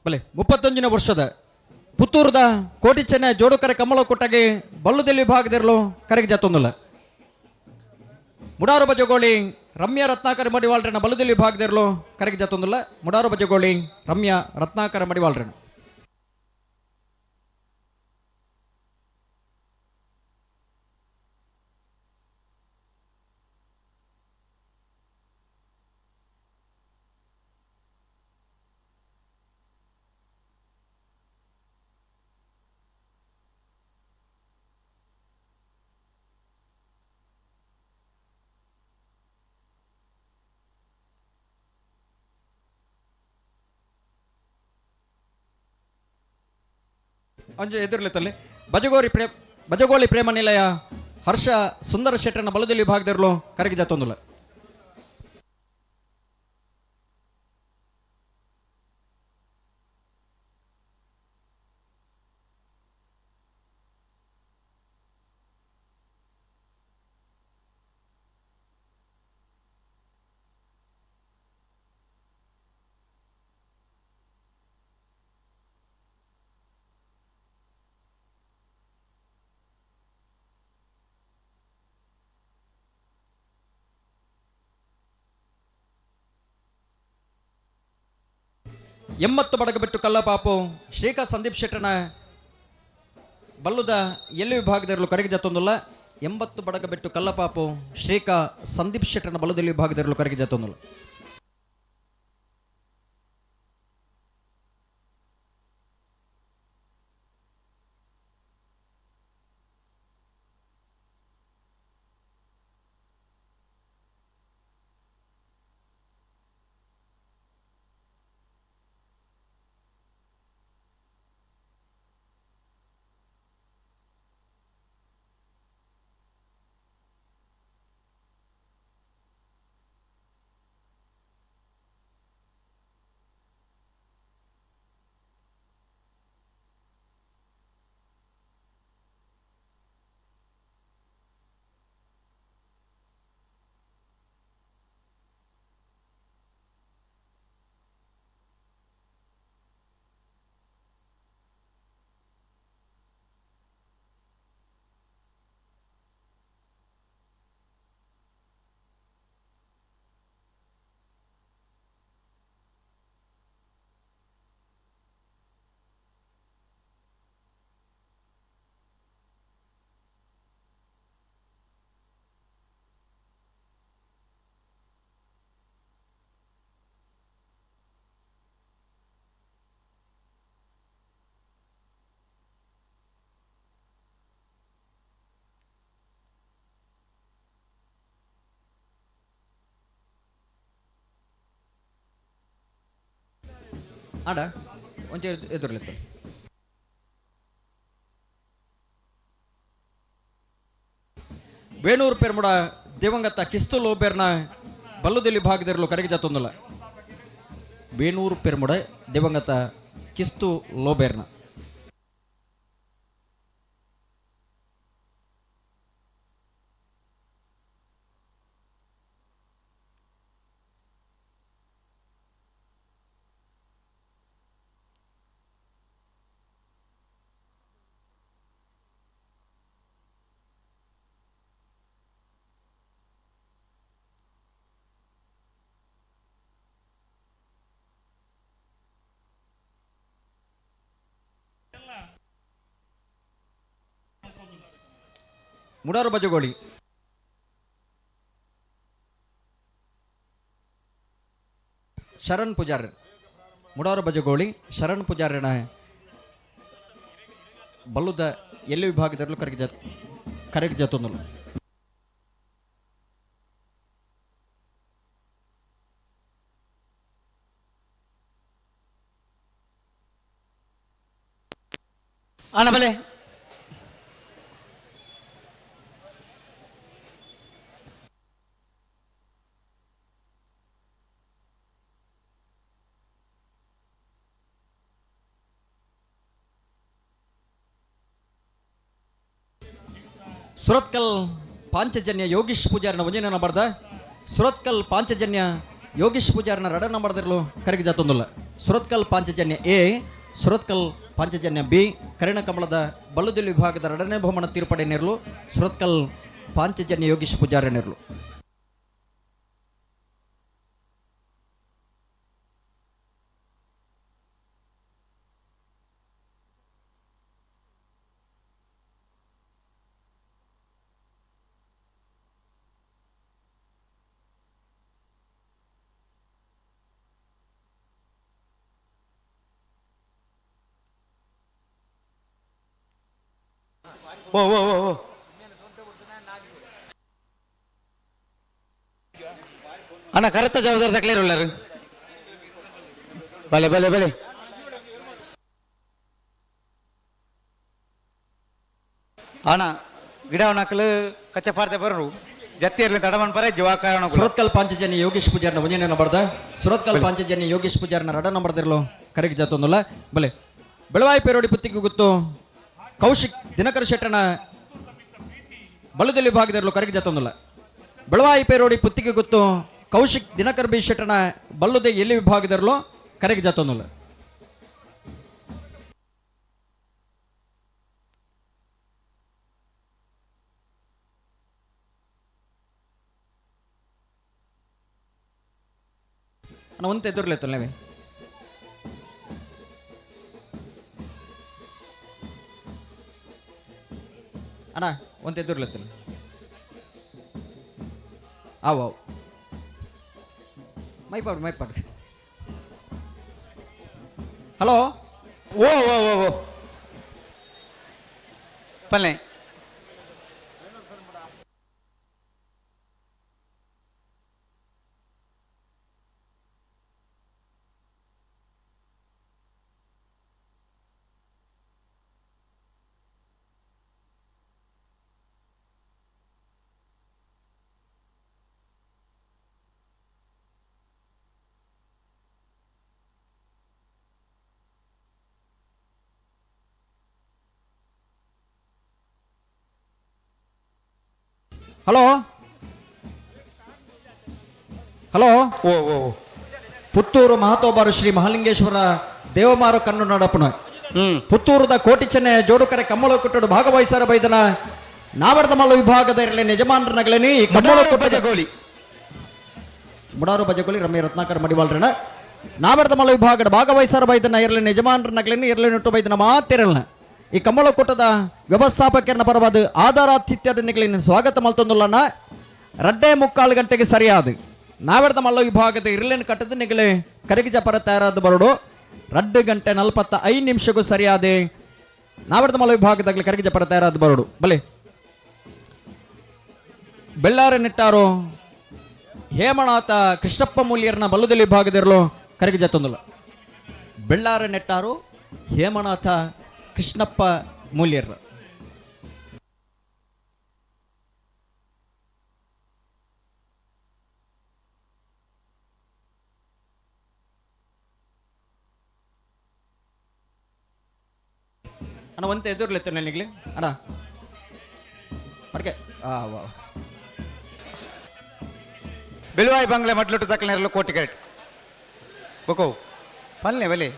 ಬಲೆ 31ನೇ ವರ್ಷದ ಪುತ್ತೂರದ ಕೋಟಿ ಚೆನ್ನ ಜೋಡುಕರೆ ಕಮಲ ಕೊಟ್ಟಗೆ ಬಲ್ಲುದಲ್ಲಿ ವಿಭಾಗದಿರಲು ಕರೆಗೆ ಜತ್ತೊಂದಲ್ಲ ಮುಡಾರು ಬಜಗೋಳಿ ರಮ್ಯಾ ರತ್ನಾಕರ ಮಡಿವಾಳ್ರಣ ಬಲ್ಲುದಲ್ಲಿ ವಿಭಾಗದಿರಲು ಕರೆಗೆ ಜತ್ತೊಂದಲ್ಲ ಮುಡಾರು ಬಜಗೋಳಿ ರಮ್ಯಾ ರತ್ನಾಕರ ಮಡಿವಾಳ್ರಣ ಅಂಜು ಎದುರ್ಲೆತ್ತಲ್ಲಿ ಬಜಗೋರಿ ಬಜಗೋಳಿ ಪ್ರೇಮ ನಿಲಯ ಹರ್ಷ ಸುಂದರ ಶೆಟ್ಟರನ್ನ ಬಲದಲ್ಲಿ ವಿಭಾಗದರ್ಲು ಕರಗಿ ಜತ್ತೊಂದುಲ್ಲ. ಎಂಬತ್ತು ಬಡಗಬಿಟ್ಟು ಕಲ್ಲಪಾಪು ಶ್ರೀಕಾ ಸಂದೀಪ್ ಶೆಟ್ಟನ ಬಲ್ಲುದ ಎಲ್ಲಿ ವಿಭಾಗದಲ್ಲೂ ಕರಗಿ ಜತ್ತೊಂದುಲ್ಲ. 80 ಬಡಗಬಿಟ್ಟು ಕಲ್ಲಪಾಪು ಶ್ರೀಕಾ ಸಂದೀಪ್ ಶೆಟ್ಟನ ಬಲ್ಲುದಲ್ಲಿ ವಿಭಾಗದಲ್ಲೂ ಕರಗಿ ಜತ್ತೊಂದುಲ್ಲ. ಆಡ ಒಂಚೆ ಎದುರ್ಲಿತ್ತ ಬೇಣೂರು ಪೆರ್ಮುಡ ದಿವಂಗತ ಕಿಸ್ತು ಲೋಬೇರ್ನ ಬಲ್ಲುದಲ್ಲಿ ಭಾಗದಿರಲು ಕರಗಿ ಜತ್ತೊಂದುಲ್ಲ. ಬೇಣೂರು ಪೆರ್ಮುಡ ದಿವಂಗತ ಕಿಸ್ತು ಲೋಬೇರ್ನ ಮುಡಾರು ಬಜಗೋಳಿ ಶರಣ್ ಪೂಜಾರ ಮುಡಾರು ಬಜಗೋಳಿ ಶರಣ್ ಪೂಜಾರನ ಬಲ್ಲುದ ಎಲ್ಲಿ ವಿಭಾಗದಲ್ಲೂ ಕರಗಿ ಜತ್ತೊಂದುಲ್ಲ. ಅಣ್ಣ ಬಲೆ ಸುರತ್ಕಲ್ ಪಾಂಚಜನ್ಯ ಯೋಗೀಶ್ ಪೂಜಾರನ ಒಂಜನೇ ನಂಬರ್ದ ಸುರತ್ಕಲ್ ಪಾಂಚಜನ್ಯ ಯೋಗೀಶ್ ಪೂಜಾರನ ರಡ ನಂಬರ್ದಿರಲು ಕರಗಿ ಜತ್ತೊಂದುಲ್ಲ. ಸುರತ್ಕಲ್ ಪಾಂಚಜನ್ಯ ಎ ಸುರತ್ಕಲ್ ಪಾಂಚಜನ್ಯ ಬಿ ಕರಿಣ ಕಮಲದ ಬಲ್ಲುದಿಲ್ ವಿಭಾಗದ ಎರಡನೇ ಬಹುಮಾನ ತೀರ್ಪಡೆನಿರಲು ಸುರತ್ಕಲ್ ಪಾಂಚಜನ್ಯ ಯೋಗೀಶ್ ಪೂಜಾರನಿರಲು. ಓ ಓ ಓ ಓ ಅಣ್ಣ ಕರೆಕ್ಟ್ ಜವಾಬ್ದಾರಿ ತಕ್ಲೇರು ಉಳ್ಳಾರು ಬಲೆ ಬಲೆ ಬಲೆ ಅಣ್ಣ ಗಿಡ ನಕಲು ಕಚ್ಚ ಪಾರ್ತೆ ಬರೋರು ಜತ್ತಿರ್ಲಿ ತಡಮನ್ ಪರ ಜೀವ ಕಾರಣ ಸುರತ್ಕಲ್ ಪಾಂಚಜನ್ಯ ಯೋಗೇಶ್ ಪೂಜಾರ್ನ ಒಂಜನೇ ನಂಬರ್ದ ಸುರತ್ಕಲ್ ಪಾಂಚಜನ್ಯ ಯೋಗೇಶ್ ಪೂಜಾರ್ನ ರಡ ನಂಬರ್ದಿರ್ಲು ಕರೆಗೆ ಜಾತೊಂದಲ್ಲ ಬಲೆ ಬೆಳವಾಯಿ ಪೇರೋಡಿ ಪುತ್ತಿಗೆ ಗೊತ್ತು ಕೌಶಿಕ್ ದಿನಕರ ಶೆಟ್ಟನ ಬಲದಲ್ಲಿ ಭಾಗದಿರ್ಲು ಕರೆಗೆ ಜಾತೊಂದಲ್ಲ ಬೆಳವಾಯಿ ಪೇರೋಡಿ ಪುತ್ತಿಗೆ ಗೊತ್ತು ಕೌಶಿಕ್ ದಿನಕರ್ ಬಿ ಶೆಟ್ಟನ ಬಲ್ಲುದೆ ಎಲ್ಲಿ ವಿಭಾಗದಿರ್ಲು ಕರೆಗೆ ಜಾತೊಂದಲ್ಲ ಒಂತೆ ಎದುರ್ಲೆತ್ತಲ್ಲವೇ ಅಣ್ಣ ಒಂತೆ ಎದುರ್ಲೆತ್ತಲ್ಲ ಆವು ಮೈಪಾಡು ಹಲೋ ಓ ಓ ಓ ಓ ಪಲ್ಲೆ ಹಲೋ ಹಲೋ ಓ ಓ ಪುತ್ತೂರು ಮಹತೋಬಾರು ಶ್ರೀ ಮಹಾಲಿಂಗೇಶ್ವರ ದೇವಮಾರು ಕಣ್ಣು ನಡಪನ ಪುತ್ತೂರದ ಕೋಟಿ ಚೆನ್ನೈ ಜೋಡುಕರೆ ಕಮ್ಮಳ ಕುಟ್ಟಡು ಭಾಗವಹಿಸರ ಬೈದನ ನಾವರ್ದ ಮಲ್ಲ ವಿಭಾಗದ ಇರಲಿ ಯಜಮಾನರನಗಳೇನಿ ಕಮ್ಮಳ ಕುಟ್ಟ ಗೋಲಿ ಮುಡಾರು ಬಜಗೋಲಿ ರಮ್ಯ ರತ್ನಾಕರ್ ಮಡಿವಾಳ್ರಣ ನಾವರ್ದ ಮಲ್ಲ ವಿಭಾಗದ ಭಾಗವಹಿಸರ ಬೈದನ ಇರಲಿ ಯಜಮಾನರನಗಳೇನಿ ಇರಲಿ ನುಟ್ಟು ಬೈದನ ಮಾತಿರಲ್ನ ಈ ಕಮ್ಮಳ ಕೂಟದ ವ್ಯವಸ್ಥಾಪಕರನ್ನ ಪರವಾದ ಆಧಾರಾತಿಥ್ಯದ ನಿಗಲಿನ ಸ್ವಾಗತ ಮಲ್ತೊಂದುಲ್ಲಣ್ಣ 2:45 ಗಂಟೆಗೆ ಸರಿಯಾದ ನಾವೆಡ್ದ ಮಲ್ಲ ವಿಭಾಗದ ಇರ್ಲಿನ ಕಟ್ಟದ ನಿಗಲೆ ಕರಗಿಜ ಪರ ತಯಾರಾದ ಬರಡು 2:45 ಸರಿಯಾದ ನಾವೆಡ್ದ ಮಲ್ಲ ವಿಭಾಗದಾಗಲಿ ಕರಗಿಜ ಪರ ತಯಾರಾದ ಬರಡು ಬಲೆ ಬೆಳ್ಳಾರ ನೆಟ್ಟಾರು ಹೇಮನಾಥ ಕೃಷ್ಣಪ್ಪ ಮೂಲ್ಯರ್ನ ಬಲ್ಲದಲ್ಲಿ ವಿಭಾಗದಿರಲು ಕರಗಿಜ ತಂದಲ್ಲ ಬೆಳ್ಳಾರ ನೆಟ್ಟಾರು ಹೇಮನಾಥ ಕೃಷ್ಣಪ್ಪ ಮೂಲ್ಯರ್ ಅಣ್ಣ ಒಂತೆ ಎದುರ್ಲೆತ್ತ ನನಗೆ ಅಣ್ಣ ಅಡ್ಕೆ ವಾ ಬೆಳುವಾಯಿ ಬಂಗ್ಲೆ ಮಡ್ಲುಟ್ಟು ತಕ್ಕಲಿರಲು ಕೋಟಿ ಕರೆಕ್ಟ್ ಬೊಕೋ ಪಲ್ಲೆ ಬಲೆ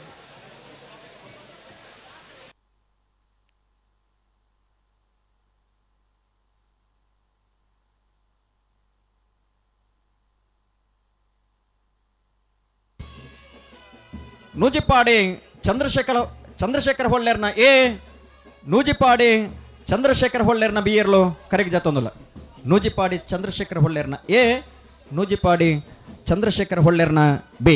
ನೂಜಿಪಾಡಿ ಚಂದ್ರಶೇಖರ್ ಹೊಳ್ಳೆರ್ನ ಎ ನೂಜಿಪಾಡಿ ಚಂದ್ರಶೇಖರ್ ಹೊಳ್ಳೆರ್ನ ಬಿ ಇರ್ಲು ಕರೆಗೆ ಜಾತೊಂದಲ್ಲ ನೂಜಿಪಾಡಿ ಚಂದ್ರಶೇಖರ್ ಹೊಳ್ಳೆರ್ನ ಎ ನೂಜಿಪಾಡಿ ಚಂದ್ರಶೇಖರ್ ಹೊಳ್ಳೆರ್ನ ಬಿ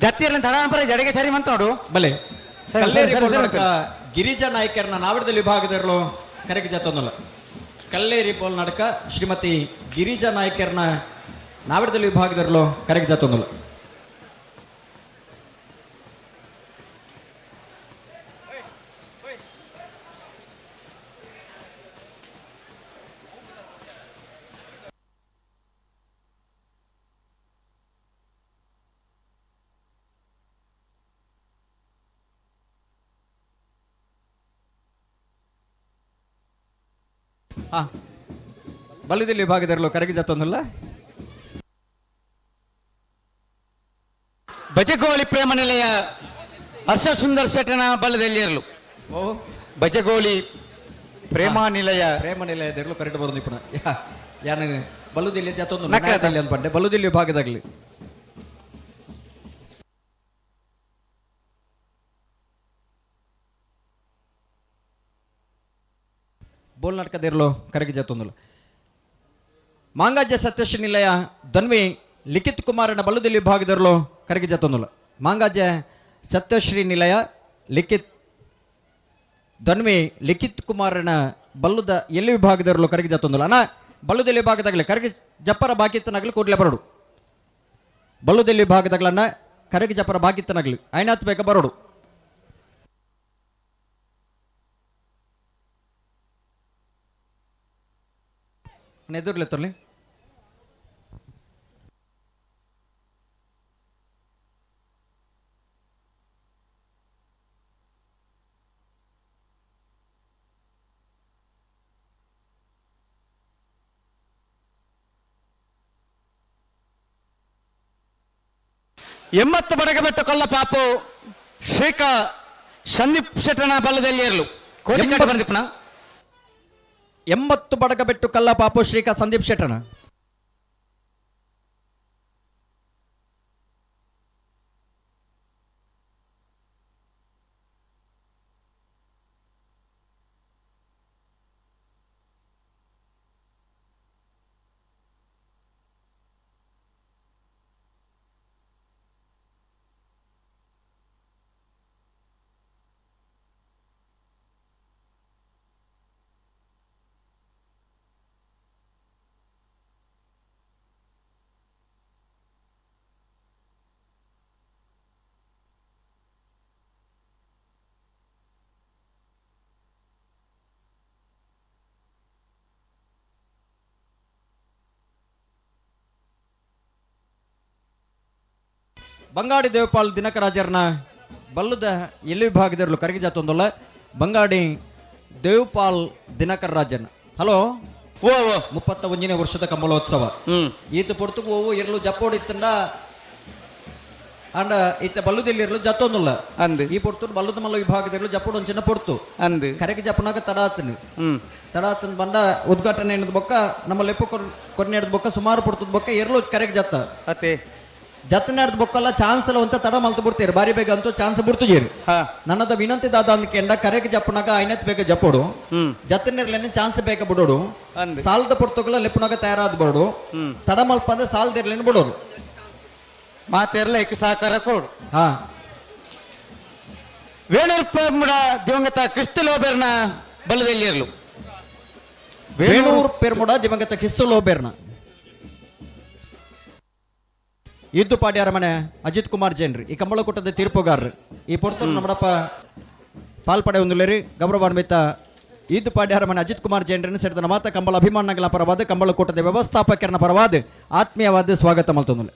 ಜತ್ತಿರ್ಲಿ ತಡಮನ್ ಪರ ಜಡೆಗೆ ಸರಿ ಮಂತ ನೋಡು ಬಲೆ ಸರಿ, ಕಲ್ಲೇರಿ ಸರಿ, ಸರಿ, ಪೋಲ್ ಗಿರಿಜಾ ನಾಯ್ಕರ್ನ ನಾವಡದಲ್ಲಿ ವಿಭಾಗದಿರಲು ಕರೆಗೆ ಜಾತೊಂದಲ್ಲ ಕಲ್ಲೇರಿ ಪೋಲ್ ನಡಕ ಶ್ರೀಮತಿ ಗಿರಿಜಾ ನಾಯ್ಕರ್ನ ನಾವಡದಲ್ಲಿ ವಿಭಾಗದಿರಲು ಕರೆಗೆ ಜಾತೊಂದಲ್ಲ ಬಲ್ಲದಲ್ಲಿ ವಿಭಾಗದಿರಲು ಕರೆಗೆ ಜಾತೊಂದಲ್ಲ ಬಜಗೋಳಿ ಪ್ರೇಮ ನಿಲಯ ಹರ್ಷ ಸುಂದರ್ ಶೆಟ್ಟನ ಬಲದಲ್ಲಿ ಇರಲು ಓ ಬಜಗೋಳಿ ಪ್ರೇಮ ನಿಲಯ ನಿಲಯದಿರಲು ಕರೆಕ್ಟ್ ಬರೋದು ಇಪ್ಪಣ ಯಾನ ಬಲ್ಲುದಿಲ್ಲಿ ಜಾತೊಂದು ನಕ್ಕ ಅಂತ ಪಂಡೆ ಬಲ್ಲುದಿಲ್ಲಿ ವಿಭಾಗದಾಗಲಿ ಬೋಲ್ ನಾಟಕದಿರಲು ಕರೆಗೆ ಜಾತೊಂದಲ್ಲ ಮಾಂಗಾಜ ಸತ್ಯಶ್ರೀ ನಿಲಯ ಧನ್ವಿ ಲಿಖಿತ್ ಕುಮಾರನ ಬಲ್ಲುದಲ್ಲಿ ವಿಭಾಗದಲ್ಲೂ ಕರಗಿ ಜತ್ತೊಂದುಲ್ಲ. ಮಾಂಗಾಜ ಸತ್ಯಶ್ರೀ ನಿಲಯ ಲಿಖಿತ್ ಧನ್ವಿ ಲಿಖಿತ್ ಕುಮಾರನ ಬಲ್ಲುದ ಎಲ್ಲಿ ವಿಭಾಗದಲ್ಲೂ ಕರಗಿ ಜತ್ತೊಂದುಲ್ಲ. ಅಣ್ಣ ಬಲ್ಲುದಲ್ಲಿ ವಿಭಾಗದಾಗಲಿ ಕರಗಿ ಜಪ್ಪರ ಬಾಕಿತ್ತನಾಗಲಿ ಕೂಡಲೇ ಬರೋಡು. ಬಲ್ಲುದಲ್ಲಿ ವಿಭಾಗದಾಗಲನ್ನ ಕರಗಿ ಜಪ್ಪರ ಬಾಕಿತ್ತನಾಗಲಿ ಐನಾತ್ ಬೇಗ ಬರೋಡು. ಎದುರ್ಲೆತ್ತರ್ಲಿ ಎಂಬತ್ತು ಬಡಗಬೆಟ್ಟು ಕೊಲ್ಲ ಪಾಪು ಶ್ರೀಕ ಸಂದೀಪ್ ಶೆಟ್ಟನ ಬಲ್ಲದಲ್ಲಿ ಇರಲು ಕೋಟಿ ಕಟ್ಟಿ ಬಂದಿಪ್ಪನ 80 ಬಡಗಬೆಟ್ಟು ಕಲ್ಲ ಪಾಪು ಶ್ರೀಕ ಸಂದೀಪ್ ಶೆಟ್ಟನ ಬಂಗಾಡಿ ದೇವಪಾಲ್ ದಿನಕರಾಜರ್ನ ಬಲ್ಲುದ ಎಲ್ಲಿ ವಿಭಾಗದಲ್ಲೂ ಕರಗಿ ಜಾತೊಂದಲ್ಲ. ಬಂಗಾಡಿ ದೇವಪಾಲ್ ದಿನಕರ್ ರಾಜನ್ ಹಲೋ ಓ 31ನೇ ವರ್ಷದ ಕಮಲೋತ್ಸವ ಈತ ಪೊರ್ತುಕು ಓವು ಇರಲು ಜಪ್ಪೋಡಿತ್ತಂಡ ಅಂಡ ಈತ ಬಲ್ಲುದಲ್ಲಿ ಇರಲು ಜತ್ತೊಂದುಲ್ಲ ಅಂದು ಈ ಪೊರ್ತು ಬಲ್ಲುದ ಮಲ್ಲ ವಿಭಾಗದಲ್ಲೂ ಜಪ್ಪೋಡು ಒಂಚಿನ ಪೊರ್ತು ಅಂದು ಕರೆಗೆ ಜಪ್ಪನಾಗ ತಡಾತನು ತಡಾತನ್ ಬಂದ ಉದ್ಘಾಟನೆ ಎನ್ನದ ಬೊಕ್ಕ ನಮ್ಮ ಲೆಪ್ಪು ಕೊನೆ ಹಿಡಿದ ಬೊಕ್ಕ ಸುಮಾರು ಪೊರ್ತದ ಬೊಕ್ಕ ಇರಲು ಕರೆಗೆ ಜತ್ತ ಅತೆ ಜತ್ತನ ಹಿಡಿದ ಬೊಕ್ಕಲ್ಲ ಚಾನ್ಸ್ ಅಲ್ಲ ಅಂತ ತಡ ಮಲ್ತು ಬಿಡ್ತೀರಿ ಬಾರಿ ಬೇಗ ಅಂತೂ ಚಾನ್ಸ್ ಬಿಡ್ತುಜೀರಿ ನನ್ನದ ವಿನಂತಿ ದಾದ ಅಂದ್ಕೆಂಡ ಕರೆಗೆ ಜಪ್ಪನಾಗ ಐನತ್ ಬೇಗ ಜಪ್ಪೋಡು ಜತ್ತನಿರ್ಲೇನೆ ಚಾನ್ಸ್ ಬೇಗ ಬಿಡೋಡು ಸಾಲದ ಪೊರ್ತುಗಳ ಲೆಪ್ಪನಾಗ ತಯಾರಾದ ಬರೋಡು ತಡ ಮಲ್ಪ ಅಂದ್ರೆ ಸಾಲದಿರ್ಲೇನೆ ಬಿಡೋರು ಮಾತೆರ್ಲ ಏಕ ಸಹಕಾರ ಕೊಡು. ಹಾ ವೇಣೂರ್ಪುರ ದಿವಂಗತ ಕ್ರಿಸ್ತಲೋಬೆರ್ನ ಬಲ್ಲದಲ್ಲಿ ಇರಲು ವೇಣೂರ್ ಪೆರ್ಮುಡ ದಿವಂಗತ ಕಿಸ್ತುಲೋಬೆರ್ನ ಇದ್ದು ಪಾಡ್ಯಾರ ಮನೆ ಅಜಿತ್ ಕುಮಾರ್ ಜೈನ್ರಿ ಈ ಕಂಬಳಕೂಟದ ತೀರ್ಪುಗಾರರು ಈ ಪೊರ್ತರು ನಮ್ಮಡಪ್ಪ ಪಾಲ್ಪಡೆ ಒಂದುಲೇರಿ ಗೌರವಾನ್ವಿತ ಇದ್ದು ಪಾಡ್ಯಾರ ಮನೆ ಅಜಿತ್ ಕುಮಾರ್ ಜೈನ್ರನ್ನು ಸೇರಿದ ಮಾತ ಕಂಬಳ ಅಭಿಮಾನಗಳ ಪರವಾದ ಕಂಬಳಕೂಟದ ವ್ಯವಸ್ಥಾಪಕರನ ಪರವಾದ ಆತ್ಮೀಯವಾದ ಸ್ವಾಗತ ಮಲ್ತೊಂದು.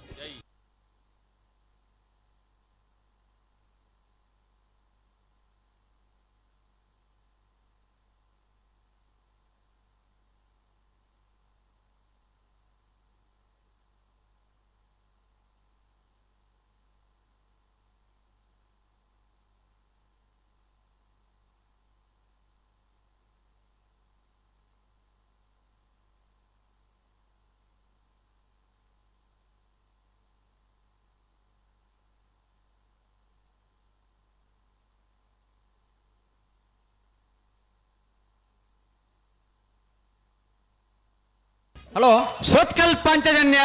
ಹಲೋ ಸೋತ್ಕಲ್ ಪಾಂಚಜನ್ಯ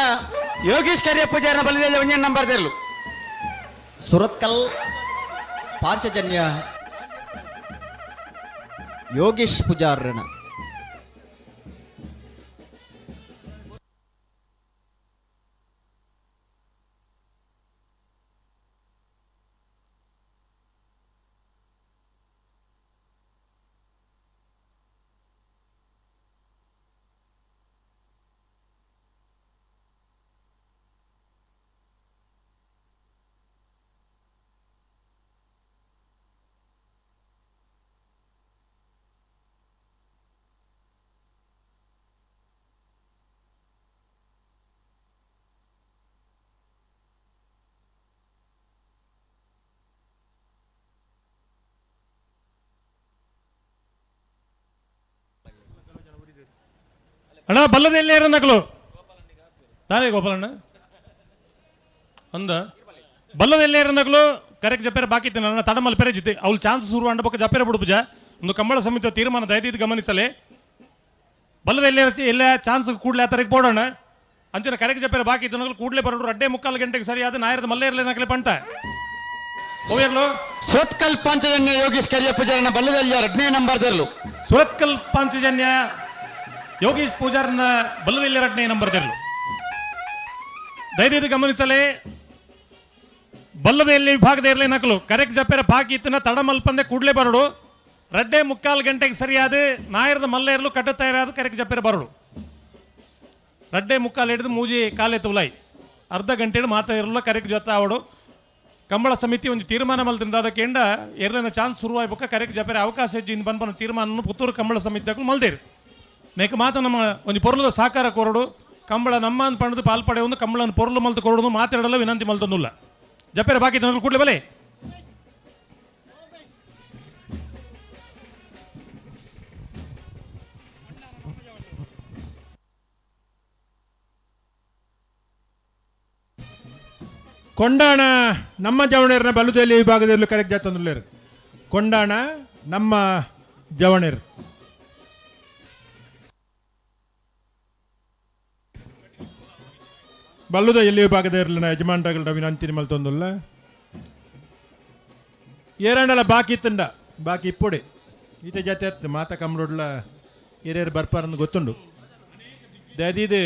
ಯೋಗೀಶ್ ಕರಿಯ ಪೂಜಾರನ ಬಲ್ಲದಲ್ಲಿ ಒಂದೇ ನಂಬರ್ ತೆರಲು ಸುರತ್ಕಲ್ ಪಾಂಚಜನ್ಯ ಯೋಗೀಶ್ ಪೂಜಾರನ ಅಣ್ಣ ಬಲ್ಲದ ಎಲ್ಲೇ ನಕಲು ನಾನೇ ಗೋಪಾಲಣ್ಣ ಅಂದ ಬಲ್ಲದ ಎಲ್ಲೇ ನಕಲು ಕರೆಕ್ಟ್ ಜಪ್ಪೇರ ಬಾಕಿ ಇತ್ತು ನನ್ನ ತಡ ಮಲ್ಪೇರೆ ಜೊತೆ ಅವ್ಳು ಚಾನ್ಸ್ ಶುರು ಅಂಡ ಪಕ್ಕ ಜಪ್ಪೇರ ಬಿಡು ಪೂಜಾ ಒಂದು ಕಂಬಳ ಸಮಿತಿ ತೀರ್ಮಾನ ದಯವಿಟ್ಟು ಗಮನಿಸಲೇ ಬಲ್ಲದ ಎಲ್ಲೇ ಚಾನ್ಸ್ ಕೂಡಲೇ ಆ ಥರಕ್ಕೆ ಬೋಡೋಣ ಅಂಚಿನ ಕರೆಗೆ ಜಪ್ಪೇರ ಬಾಕಿ ಇತ್ತು ಕೂಡಲೇ ಬರೋಡು 2:45 ಗಂಟೆಗೆ ಸರಿಯಾದ ನಾಯರದ ಮಲ್ಲ ಇರಲೇನಾಗಲೇ ಪಂಟ ಹೋಗಿರ್ಲು ಸುರತ್ಕಲ್ ಪಾಂಚಜನ್ಯ ಯೋಗೀಶ್ ಕರಿಯ ಪೂಜಾರನ ಬಲ್ಲದಲ್ಲಿ 2ನೇ ನಂಬರ್ ತೆರಲು ಸುರತ್ಕಲ್ ಪಾಂಚಜನ್ಯ ಯೋಗೀಶ್ ಪೂಜಾರನ ಬಲ್ಲದಲ್ಲಿ 2ನೇ ನಂಬರ್ ತೆರಲು ಧೈರ್ಯದ ಗಮನಿಸಲೇ ಬಲ್ಲದಲ್ಲಿ ವಿಭಾಗದ ಇರಲಿ ನಕಲು ಕರೆಕ್ಟ್ ಜಪ್ಪೇರ ಬಾಕಿ ಇತ್ತನ ತಡ ಮಲ್ಪಂದೆ ಕೂಡಲೇ ಬರೋಡು 2:45 ಗಂಟೆಗೆ ಸರಿಯಾದ ನಾಯರದ ಮಲ್ಲ ಇರಲು ಕಟ್ಟುತ್ತಾ ಇರೋದು ಕರೆಕ್ಟ್ ಜಪ್ಪೇರ ಬರೋಡು 2:45 ಹಿಡಿದು ಮೂಜಿ ಕಾಲೆ ತುಲಾಯಿ ಅರ್ಧ ಗಂಟೆ ಮಾತ್ರ ಇರಲ್ಲ ಕರೆಕ್ಟ್ ಜೊತೆ ಆವಡು ಕಂಬಳ ಸಮಿತಿ ಒಂದು ತೀರ್ಮಾನ ಮಲ್ದಿಂದ ಅದಕ್ಕೆ ಎಂಡ ಎರಲಿನ ಚಾನ್ಸ್ ಶುರುವಾಯ್ಬೇಕು ಕರೆಕ್ಟ್ ಜಪೇರೆ ಅವಕಾಶ ಇದ್ದು ಬಂದು ತೀರ್ಮಾನ ಪುತ್ತೂರು ಕಂಬಳ ಸಮಿತಿಗಳು ಮಲ್ದೇರು ನೆಕ್ ಮಾತ್ರ ನಮ್ಮ ಒಂದು ಪೊರ್ಲದ ಸಾಕಾರ ಕೊರಡು ಕಂಬಳ ನಮ್ಮ ಅಂತ ಪಣದು ಪಾಲ್ಪಡೆ ಒಂದು ಕಂಬಳನ ಪೊರ್ಲು ಮಲ್ತು ಕೊರಡು ಮಾತಾಡಲ್ಲ ವಿನಂತಿ ಮಲ್ತೊಂದಿಲ್ಲ ಜಪೇರೆ ಬಾಕಿ ತನಗಳು ಕೂಡಲೇ ಬಲೆ ಕೊಂಡಾಣ ನಮ್ಮ ಜವಣೇರನ ಬಲುದಲ್ಲಿ ವಿಭಾಗದಲ್ಲೂ ಕರೆಕ್ಟ್ ಜಾತಂದ್ರಲ್ಲೇರು ಕೊಂಡಾಣ ನಮ್ಮ ಜವಣೇರು ಬಲ್ಲುದ ಎಲ್ಲಿ ವಿಭಾಗದ ಇರಲಿನ ಯಜಮಾನಗಳ ವಿನಂತಿ ಮಲ್ತೊಂದಿಲ್ಲ ಏರಂಡಲ ಬಾಕಿ ಇತ್ತಂಡ ಬಾಕಿ ಇಪ್ಪೊಡೆ ಈತ ಜಾತಿ ಹತ್ತು ಮಾತ ಕಮ್ಮಡೊಡ್ಲ ಹಿರಿಯರು ಬರ್ಪಾರಂದು ಗೊತ್ತುಂಡು ದಯದೀದು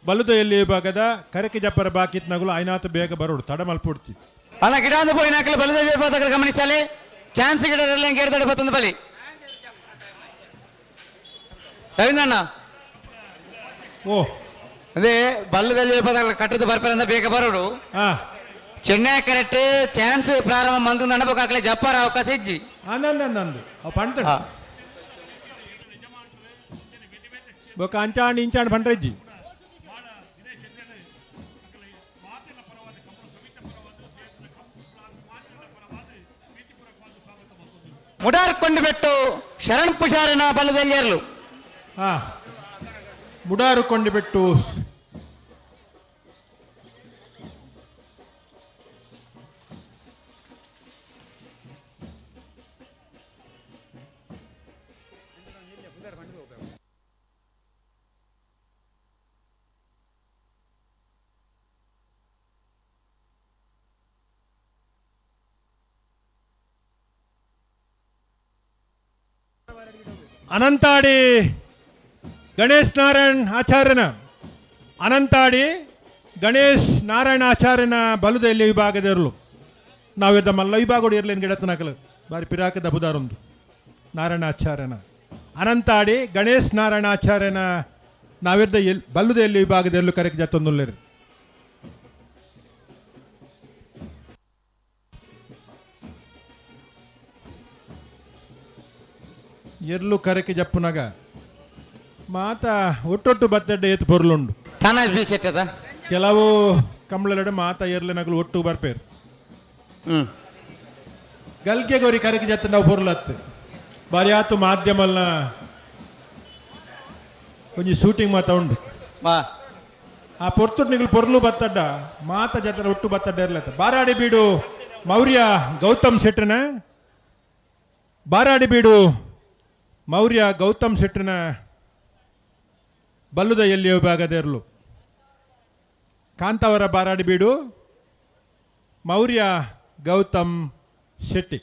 ಬಲ್ಲುದ ಎಲ್ಲಿ ವಿಭಾಗದ ಕರೆಕೆ ಜಪ್ಪರ ಬಾಕಿ ಇತ್ತನಾಗಲು ಐನಾತ ಬೇಗ ಬರೋಡು ತಡ ಮಲ್ಪೊಡ್ತಿ ಅಲ್ಲ ಗಿಡ ಅಂದು ಪೋಯಿನಾಕಲು ಬಲ್ಲದ ವಿಭಾಗದ ಗಮನಿಸಲಿ ಚಾನ್ಸ್ ಗಿಡರೆಲ್ಲ ಕೇಳ್ತಾಡೆ ಬತ್ತೊಂದು ಬಲಿ ರವೀಂದ್ರಣ್ಣ ಓ ಅದೇ ಬಲ್ಲದಲ್ಲಿ ಕಟ್ಟದ ಬರ್ಪಾರಂದ ಬೇಗ ಬರೋಡು ಚೆನ್ನೈ ಕರೆಕ್ಟ್ ಚಾನ್ಸ್ ಪ್ರಾರಂಭ ಮಂದು ನಡಬೇಕಾಗ್ಲೇ ಜಪ್ಪಾರ ಅವಕಾಶ ಇಜ್ಜಿ ನಂದು ಪಂಟ ಬೊಕ್ಕ ಅಂಚಾಂಡ್ ಇಂಚಾಂಡ್ ಪಂಟ ಇಜ್ಜಿ ಮುಡಾರ್ಕೊಂಡು ಬಿಟ್ಟು ಶರಣ್ ಪೂಜಾರನ ಬಲದಲ್ಲಿ ಏರಲು ಮುಡಾರುಕೊಂಡು ಬಿಟ್ಟು ಅನಂತಾಡಿ ಗಣೇಶ್ ನಾರಾಯಣ್ ಆಚಾರ್ಯನ ಅನಂತಾಡಿ ಗಣೇಶ್ ನಾರಾಯಣ ಆಚಾರ್ಯನ ಬಲುದಲ್ಲಿ ವಿಭಾಗದಿರಲು ನಾವಿದ್ದ ಮಲ್ಲ ವಿಭಾಗೋಡು ಇರಲೇನು ಗಿಡತನಕಲು ಬಾರಿ ಪಿರಾಕದ ಬುದಾರೊಂದು ನಾರಾಯಣ ಆಚಾರ್ಯನ ಅನಂತಾಡಿ ಗಣೇಶ್ ನಾರಾಯಣ ಆಚಾರ್ಯನ ನಾವಿದ್ದ ಬಲ್ಲುದಲ್ಲಿ ವಿಭಾಗದಲ್ಲೂ ಕರೆಕ್ಟ್ ಜತ್ತೊಂದುಲ್ಲೇರು ಎರ್ಲು ಕರೆಕೆ ಜಪ್ಪುನಾಗ ಮಾತ ಒಟ್ಟೊಟ್ಟು ಬತ್ತಡ್ಡೆ ಏತು ಪೊರ್ಲುಂಡು ತಾನ ಬೀಸೆಟ್ಟದ ಕೆಲವು ಕಂಬಳಡೆ ಮಾತ ಎರ್ಲೆನಗಳು ಒಟ್ಟು ಬರ್ಪೇರು ಗಲ್ಗೆ ಗೋರಿ ಕರೆಕೆ ಜತ್ತ ನಾವು ಪೊರ್ಲತ್ತೆ ಬಾರಿ ಆತು ಮಾಧ್ಯಮಲ್ನ ಒಂಜಿ ಶೂಟಿಂಗ್ ಮಾತ ಉಂಡು ಆ ಪೊರ್ತುಡ್ ನಿಗಳು ಪೊರ್ಲು ಬತ್ತಡ್ಡ ಮಾತ ಜತ್ರ ಒಟ್ಟು ಬತ್ತಡ್ಡ ಇರ್ಲತ್ತ ಬಾರಾಡಿ ಬೀಡು ಮೌರ್ಯ ಗೌತಮ್ ಶೆಟ್ಟನ ಬಾರಾಡಿ ಬೀಡು ಮೌರ್ಯ ಗೌತಮ್ ಶೆಟ್ಟನ ಬಲ್ಲುದ ಎಲ್ಲಿ ವಿಭಾಗದಿರಲು ಕಾಂತಾವರ ಬಾರಾಡಿ ಬೀಡು ಮೌರ್ಯ ಗೌತಮ್ ಶೆಟ್ಟಿ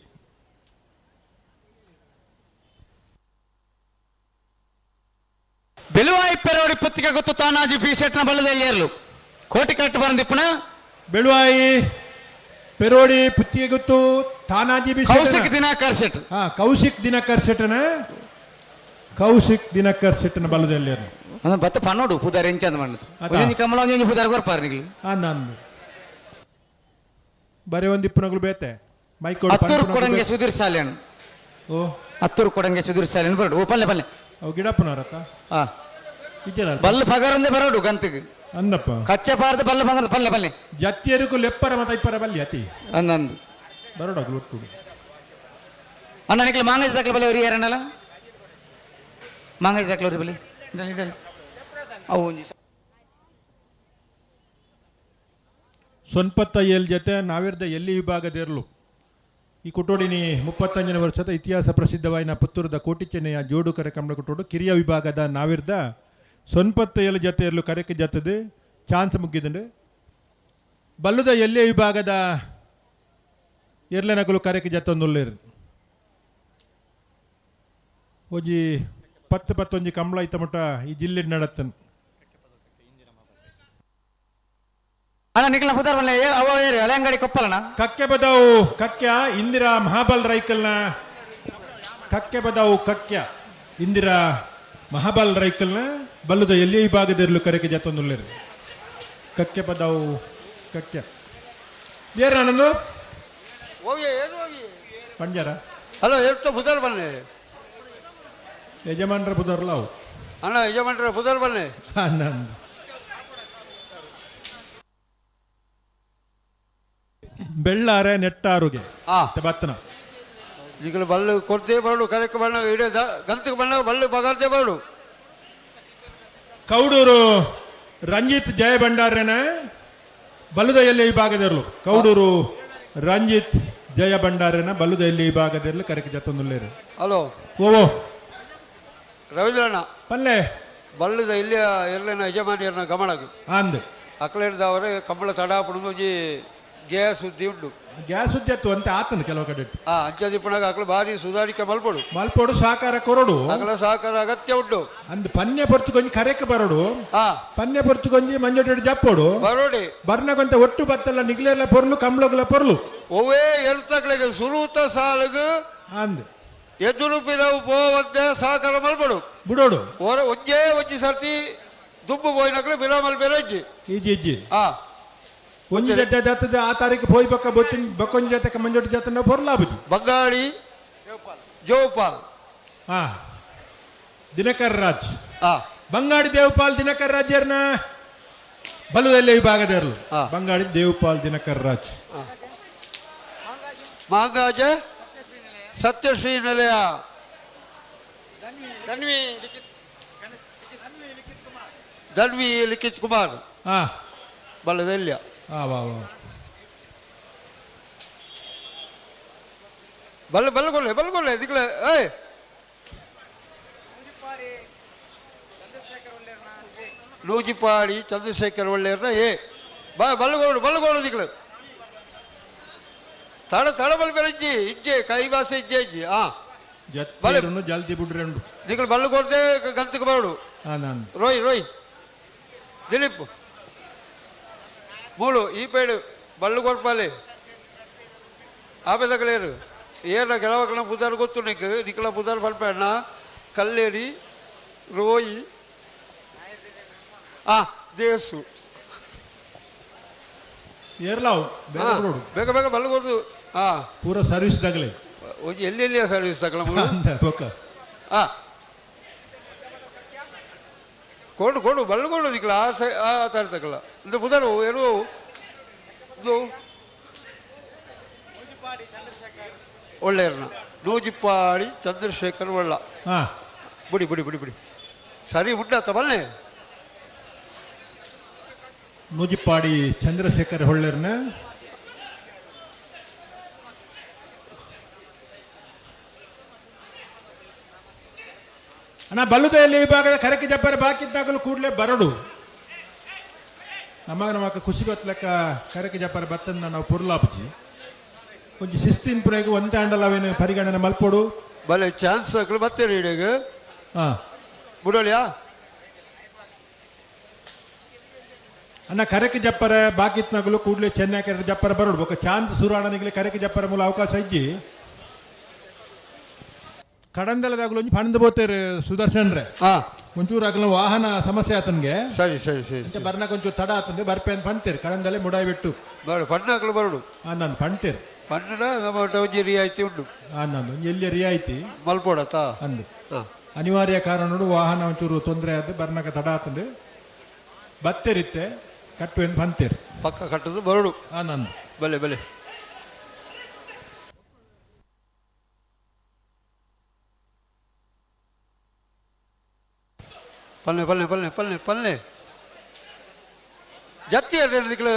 ಬೆಳುವಾಯಿ ಪೆರೋಡಿ ಪುತ್ತಿಗೆ ಗೊತ್ತು ತಾನಾಜಿ ಬಿ ಶೆಟ್ನ ಬಲ್ಲದಲ್ಲಿ ಏರಲು ಕೋಟಿ ಕರೆಕ್ಟ್ ಬಂದಿಪ್ಪನ ಬೆಳುವಾಯಿ ಪೆರೋಡಿ ಪುತ್ತಿಗೆ ಗೊತ್ತು ತಾನಾಜಿ ಬಿ ಕೌಶಿಕ್ ದಿನಾಕರ್ ಶೆಟ್ ಕೌಶಿಕ್ ದಿನಕರ್ ಶೆಟ್ಟನ ಕೌಶಿಕ್ ದಿನಕರ್ ಶೆಟ್ಟನ ಬಲ್ಲದಲ್ಲಿ ಅಂದ್ರೆ ಬತ್ತ ಪನ್ನೋಡು ಪುದಾರ ಎಂಚಂದ ಮಾಡದು ಒಂಜಿ ಕಮಲ ಒಂಜಿ ಪುದಾರ ಬರ್ಪಾರ ನಿಗ್ಲಿ ನಾನು ಬರೀ ಒಂದು ಇಪ್ಪನಗಳು ಬೇತೆ ಮೈಕೋಡ್ ಹತ್ತೂರು ಕೊಡಂಗೆ ಸುಧೀರ್ ಸಾಲೇನ್ ಓ ಹತ್ತೂರು ಕೊಡಂಗೆ ಸುಧೀರ್ ಸಾಲೇನ್ ಬರಡು ಓ ಪಲ್ಲೆ ಪಲ್ಲೆ ಅವು ಗಿಡಪ್ಪನವರತ್ತ ಬಲ್ಲ ಪಗರಂದೆ ಬರೋಡು ಗಂತಿಗೆ ಅನ್ನಪ್ಪ ಕಚ್ಚೆ ಪಾರ್ದು ಬಲ್ಲ ಪಗರ ಪಲ್ಲೆ ಪಲ್ಲೆ ಜತ್ತಿಯರಿಗೂ ಲೆಪ್ಪರ ಮತ ಇಪ್ಪರ ಬಲ್ಲಿ ಅತಿ ಅನ್ನಂದು ಬರೋಡಾಗ್ಲು ಒಟ್ಟು ಅಣ್ಣ ನಿಕ್ಲ ಮಾಂಗೇಜ್ ದಾಖಲೆ ಬಲ್ಲಿ ಅವ್ರಿಗೆ ಯಾರಣ್ಣಲ್ಲ ಮಾಂಗೇಜ್ ದಾಖಲೆ ಅವ್ರಿಗೆ ಬಲ್ಲಿ ಅವು ಒಂಜಿ ಸೊನ್ಪತ್ತ ಏಲ್ ಜೊತೆ ನಾವಿರ್ದ ಎಲ್ಲಿ ವಿಭಾಗದಿರಲು ಈ ಕುಟೋಡಿನಿ 35ನೇ ವರ್ಷದ ಇತಿಹಾಸ ಪ್ರಸಿದ್ಧವಾಯಿನ ಪುತ್ತೂರದ ಕೋಟಿಚೆನ್ನೆಯ ಜೋಡುಕರೆ ಕಂಬಳ ಕುಟೋಡು ಕಿರಿಯ ವಿಭಾಗದ ನಾವಿರ್ದ ಸೊನ್ಪತ್ತು ಏಳು ಜೊತೆಯಲ್ಲೂ ಕರೆಕ್ಕೆ ಜತ್ತದು ಚಾನ್ಸ್ ಮುಗಿದಂಡು ಬಲ್ಲುದ ಎಲ್ಲೇ ವಿಭಾಗದ ಎರ್ಲೆನಕಲು ಕರೆಕ್ಕೆ ಜತ್ತೊಂದುಲ್ಲೇರು ಒಂಜಿ 10-11 ಕಂಬಳ ಐತ ಮಟ್ಟ ಈ ಜಿಲ್ಲೆ ನಡತ್ತನು ಅಣ್ಣ ನಿಖಿಲ ಪುದರ್ ಬಲ್ಲೆ ಅವ ಏರಿ ಹಳೆಂಗಡಿ ಕೊಪ್ಪಲಣ್ಣ ಕಕ್ಕೆ ಬದಾವು ಕಕ್ಯ ಇಂದಿರಾ ಮಹಾಬಲ್ ರೈಕಲ್ನ ಕಕ್ಕೆ ಬದಾವು ಕಕ್ಯ ಇಂದಿರಾ ಮಹಾಬಲ್ ರೈಕಲ್ನ ಬಲ್ಲುದ ಎಲ್ಲಿ ವಿಭಾಗದಲ್ಲೂ ಕರೆಗೆ ಜತ್ತೊಂದುಲ್ಲೇರು ಕಕ್ಕೆ ಬದಾವು ಕಕ್ಯ ಏರು ಆನಂದು ಪಂಜಾರ ಹಲೋ ಎಷ್ಟು ಬುಧರ್ ಬನ್ನಿ ಯಜಮಾನ್ರ ಬುಧರ್ಲ ಅವು ಅಣ್ಣ ಯಜಮಾನ್ರ ಬುಧರ್ ಬನ್ನಿ ಆನಂದ್ ಬೆಳ್ಳಾರೆ ನೆಟ್ಟಾರುಗೆ ಬತ್ತನ ಈಗ ಬಲ್ಲು ಕೊಡ್ತೇ ಬರಡು ಕರೆಕ್ಟ್ ಬಣ್ಣ ಇಡೇ ಗಂತಕ್ಕೆ ಬಣ್ಣ ಬಲ್ಲು ಬಗಾರ್ತೆ ಬರಡು ಕೌಡೂರು ರಂಜಿತ್ ಜಯ ಭಂಡಾರನ ಬಲ್ಲುದ ಎಲ್ಲಿ ವಿಭಾಗದರ್ಲು ಕೌಡೂರು ರಂಜಿತ್ ಜಯ ಭಂಡಾರನ ಬಲ್ಲುದ ಎಲ್ಲಿ ವಿಭಾಗದರ್ಲು ಕರೆಕ್ಟ್ ಜತ್ತೊಂದುಲ್ಲೇರು ಹಲೋ ಓ ರವೀಂದ್ರಣ್ಣ ಪಲ್ಲೆ ಬಲ್ಲುದ ಇಲ್ಲಿಯ ಇರ್ಲೇನ ಯಜಮಾನಿಯರ್ನ ಗಮನಕ್ಕೆ ಅಂದ್ ಅಕ್ಕಳ ಹಿಡ್ದವರೆ ಕಂಬಳ ತಡಾಪಣದು ಒಂಜಿ ಗ್ಯಾಸ್ ಸುದ್ದಿ ಉಂಟು ಗ್ಯಾಸ್ ಸುದ್ದಿ ಅತ್ತು ಅಂತ ಆತನು ಕೆಲವು ಕಡೆ ಅಂಚದಿ ಪುನಗ ಅಕ್ಕಳ ಭಾರಿ ಸುಧಾರಿಕೆ ಮಲ್ಪಡು ಮಲ್ಪೋಡು ಸಹಕಾರ ಕೊರಡು ಅಕ್ಕಳ ಸಹಕಾರ ಅಗತ್ಯ ಉಂಟು ಅಂದ್ ಪನ್ಯ ಪೊರ್ತುಕೊಂಜಿ ಕರೆಕ್ಕೆ ಬರೋಡು ಪನ್ಯ ಪೊರ್ತುಕೊಂಜಿ ಮಂಜೊಟ್ಟು ಜಪ್ಪೋಡು ಬರೋಡಿ ಬರ್ನಗೊಂತ ಒಟ್ಟು ಬತ್ತಲ್ಲ ನಿಗ್ಲೆಲ್ಲ ಪೊರ್ಲು ಕಂಬಳಗಳ ಪೊರ್ಲು ಒವೇ ಎರ್ತಕ್ಳಿಗೆ ಸುರೂತ ಸಾಲಗು ಅಂದ್ ಎದುರು ಪಿರವು ಪೋವಂತೆ ಸಹಕಾರ ಮಲ್ಪಡು ಬಿಡೋಡು ಒಂಜೇ ಒಂಜಿ ಸರ್ತಿ ದುಬ್ಬು ಪೋಯಿನಕ್ಲೆ ಪಿರ ಮಲ್ಪೇರ ಇಜ್ಜಿ ಈಜಿ ಇಜ್ಜಿ ಒಂಜಿ ಜೊತೆ ಜತ್ತದ ಆ ತಾರೀಕು ಪೋಯ್ ಬಕ್ಕ ಬೊತ್ತಿನ ಬಕ್ಕೊಂಜಿ ಜೊತೆ ಮಂಜೊಟ್ಟು ಜೊತೆ ನಾವು ಪೊರ್ಲಾಬುಜಿ ಬಂಗಾಳಿ ಜೋಪಾಲ್ ದಿನಕರ್ ರಾಜ್ ಬಂಗಾಡಿ ದೇವಪಾಲ್ ದಿನಕರ್ ರಾಜ್ ಏರ್ನ ಬಲ್ಲುದಲ್ಲೇ ವಿಭಾಗದೇರ್ಲು ಬಂಗಾಡಿ ದೇವಪಾಲ್ ದಿನಕರ್ ರಾಜ್ ಮಾಂಗಾಜ ಸತ್ಯಶ್ರೀ ನಿಲಯ ಧನ್ವಿ ಲಿಖಿತ್ ಕುಮಾರ್ ಬಲ್ಲದಲ್ಯ ಬಲ್ಲಗೊಳ್ಳೆ ದಿಕ್ಲೆ ಏಯ್ ನೂಜಿಪಾಡಿ ಚಂದ್ರಶೇಖರ್ ಒಳ್ಳೆಯರ್ನ ಬಲ್ಲಗೋಡು ದಿಕ್ಲೆ ತಡ ಬಲ್ಬೆರಜ್ಜಿ ಇಜ್ಜೆ ಕೈ ಭಾಷೆ ಇಜ್ಜೆ ಇಜ್ಜಿ ಜಲ್ದಿ ಬಿಡ್ರಿ ದಿಕ್ಲೆ ಬಲ್ಲಗೋಡ್ದೆ ಗಂತಕ್ಕೆ ಬರಡು ರೋಯ್ ದಿಲೀಪ್ ಮೂಳು ಈ ಪೇಡು ಬಳ್ಳು ಕೊಡ್ಪಾಲೆ ಆಪೇದಕಲೇರು ಏನ ಕೆಲವಕ್ಕಳ ಬುಧಾರ್ ಗೊತ್ತು ನಿಕ್ಕಲ ಬುಧಾರ್ ಪಲ್ಪಣ್ಣ ಕಲ್ಲೇರಿ ರೋಯಿ ದೇಸು ಬೇಗ ಬೇಗ ಬಳ್ಳು ಕೊಡ್ದು ಪೂರ ಸರ್ವಿಸ್ ತಗಲಿ ಎಲ್ಲೆಲ್ಲಿಯ ಸರ್ವಿಸ್ ತಗಲ ಕೊಡು ಬಳ್ಳು ಕೊಡು ದಿಕ್ಕಲ ಆ ತರ ತಗಲ ಇದು ಬುಧಾರು ಏನು ಇದು ಒಳ್ಳೆಯರ್ನ ನೂಜಿಪ್ಪಾಡಿ ಚಂದ್ರಶೇಖರ್ ಒಳ್ಳ ಬಿಡಿ ಸರಿ ಉಂಟಾತ ಬಲ್ಲೆ ನೂಜಿಪ್ಪಾಡಿ ಚಂದ್ರಶೇಖರ್ ಹೊಳ್ಳೆರ್ನ ಅಣ್ಣ ಬಲ್ಲುದಲ್ಲಿ ವಿಭಾಗದ ಕರೆಕೆ ಜಪ್ಪರ ಬಾಕಿದ್ದಾಗಲೂ ಕೂಡಲೇ ಬರಡು ನಮಕ ಖುಷಿ ಬತ್ಲಕ್ಕ ಕರೆಕೆ ಜಪ್ಪರ ಬತ್ತನ್ನ ನಾವು ಪುರ್ಲಾಪಜಿ ಕೊಂಚ ಶಿಸ್ತಿನ ಪುರೆಗೆ ಒಂದೇ ಅಂಡಲವೇನು ಪರಿಗಣನೆ ಮಲ್ಪೋಡು ಬಲೆ ಚಾನ್ಸ್ ಮತ್ತೆ ರೀಡಿಗ ಬಿಡೋಲಿಯಾ ಅಣ್ಣ ಕರೆಕೆ ಜಪ್ಪರ ಬಾಕಿತ್ನಾಗಲು ಕೂಡಲೇ ಚೆನ್ನೈ ಕರೆ ಜಪ್ಪರ ಬರೋಡು ಬೊಕ್ಕ ಚಾನ್ಸ್ ಸುರಾಣನಿಗೆ ಕರೆಕೆ ಜಪ್ಪರ ಮೂಲ ಅವಕಾಶ ಇಜ್ಜಿ ಕಡಂದಲದಾಗಲು ಒಂಜಿ ಪಣದು ಬೋತೇರು ಸುದರ್ಶನ್ ರೇ ಒಂಚೂರು ಆಗಲ ವಾಹನ ಸಮಸ್ಯೆ ಆತನ್ಗೆ ಸರಿ ಬರ್ನ ಕೊಂಚೂರು ತಡ ಆತಂದೆ ಬರ್ಪೆ ಅಂತ ಪಣ್ತೇರು ಕಡಂದಲ್ಲೇ ಮುಡಾಯಿ ಬಿಟ್ಟು ಪಣ್ಣಾಕಲು ಬರೋಡು ನಾನು ಪಣ್ತೇರು ಪಣ್ಣನ ಒಂಜಿ ರಿಯಾಯಿತಿ ಉಂಟು ನಾನು ಎಲ್ಲಿ ರಿಯಾಯಿತಿ ಮಲ್ಪೋಡತಾ ಅಂದು ಅನಿವಾರ್ಯ ಕಾರಣ ವಾಹನ ಒಂಚೂರು ತೊಂದರೆ ಆದ ಬರ್ನಕ ತಡ ಆತಂದೆ ಬತ್ತೇರಿತ್ತೆ ಕಟ್ಟುವೆ ಪಂತೇರು ಪಕ್ಕ ಕಟ್ಟದು ಬರೋಡು ನಾನು ಬಲೆ ಪಲ್ಲೆ ಜತ್ತಿ ದಿಕ್ಲ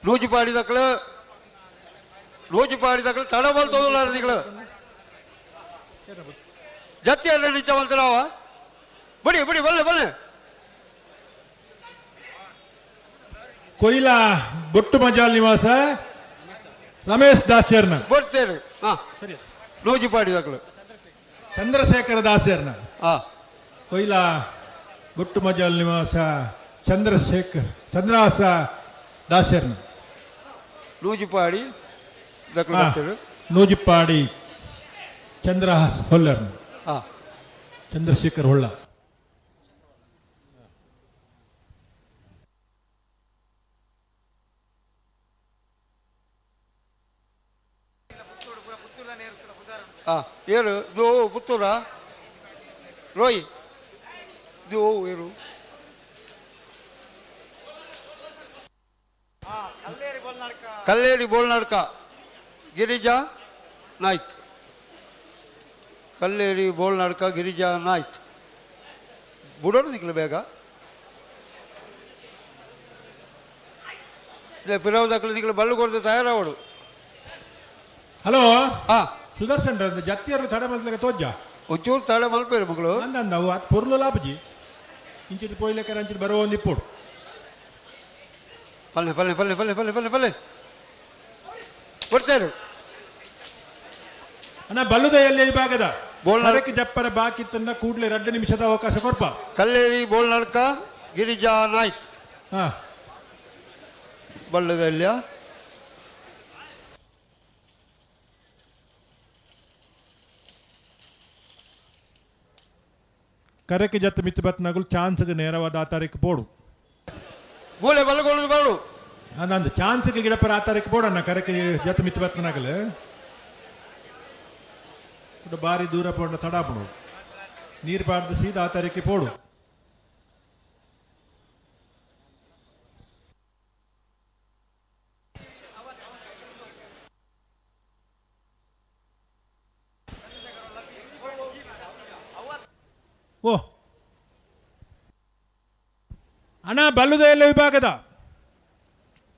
ನೂಜಿಪಾಡಿ ದಕ್ಕಲು ತಡಬಲ್ ತೋದಲಾರ ದಿಗಳು ಜತ್ತಿ ಅಲ್ಲ ನಿಜ ಮಂತರಾವ ಬಡಿ ಬಲ್ಲೆ ಕೊಯ್ಲಾ ಬೊಟ್ಟು ಮಜಾಲ್ ನಿವಾಸ ರಮೇಶ್ ದಾಸ್ಯರ್ನ ಬರ್ತೇನೆ ಹಾ ನೂಜಿಪಾಡಿ ದಕ್ಕಲು ಚಂದ್ರಶೇಖರ ದಾಸ್ಯರ್ನ ಹಾ ಕೊಯ್ಲಾ ಬೊಟ್ಟು ಮಜಾಲ್ ನಿವಾಸ ಚಂದ್ರಹಾಸ ದಾಸ್ಯರ್ನ ನೂಜಿಪಾಡಿ ದಕ್ಕಲು ಬರ್ತೇನೆ ನೂಜಿಪ್ಪಾಡಿ ಚಂದ್ರಹಾಸ್ ಹೊಲ್ಲರ್ನ ಹಾ ಚಂದ್ರಶೇಖರ್ ಹೊಳ್ಳ ಹಾ ಏನು ಇದು ಪುತ್ತೂರ ರೋಯ್ ಇದು ಏನು ಕಲ್ಲೇರಿ ಬೋಳ್ನಾಡ್ಕ ಗಿರಿಜಾ ನಾಯ್ಕ್ ಕಲ್ಲೇರಿ ಬೋಳ್ನಾಡ್ಕ ಗಿರಿಜಾ ನಾಯ್ಕ್ ಬುಡೋರು ದಿಕ್ಲು ಬೇಗ ಪಿರಾವ್ ದಕ್ಕಲು ದಿಕ್ಲು ಬಳ್ಳು ಕೊಡ್ದು ತಯಾರಾವಡು ಹಲೋ ಹಾ ಸುದರ್ಶನ್ ಜತ್ತಿಯರು ತಡೆ ಮಲ್ಸ್ಲಿಕ್ಕೆ ತೋಜ್ಜ ಒಂಚೂರು ತಡೆ ಮಲ್ಪೇರು ಮಗಳು ನಾವು ಅದು ಪೊರ್ಲು ಲಾಭಜಿ ಇಂಚಿಟ್ಟು ಪೋಯ್ಲೆಕ್ಕರ ಅಂಚಿಟ್ಟು ಬರೋ ಒಂದು ಇಪ್ಪೋಡು ಪಲ್ಲೆ ಕೊಡ್ತೇನೆ ಅಣ್ಣ ಬಲ್ಲುದೆಯಲ್ಲಿ ಈ ಭಾಗದ ಅದಕ್ಕೆ ಜಪ್ಪರ ಬಾಕಿ ತಂದ ಕೂಡಲೇ 2 ನಿಮಿಷದ ಅವಕಾಶ ಕೊಡ್ಪ ಕಲ್ಲೇರಿ ಬೋಳ್ನಾಡ್ಕ ಗಿರಿಜಾ ನಾಯ್ಕ್ ಹಾ ಬಲ್ಲದಲ್ಯ ಕರೆಕ್ಕೆ ಜತ್ತು ಮಿತ್ತು ಬತ್ನಾಗಲು ಚಾನ್ಸ್ಗೆ ನೇರವಾದ ಆ ತಾರೀಕು ಪೋಡು ಮೂಲೆ ಬಲ್ಲಗೊಳ್ಳೋದು ಬಾಡು ನಂದು ಚಾನ್ಸ್ಗೆ ಗಿಡಪರ ಆ ತಾರೀಕು ಪೋಡಣ್ಣ ಕರೆಕ್ಕೆ ಜತ್ತು ಮಿತ್ತು ಬತ್ನಾಗಲು ಬಾರಿ ದೂರ ಪೋಡ ತಡಾಪಡು ನೀರು ಪಾಡ್ದು ಸೀದಾ ಆ ತಾರೀಕು ಪೋಡು ಓ ಅಣ್ಣ ಬಲ್ಲುದೆಲ್ಲ ವಿಭಾಗದ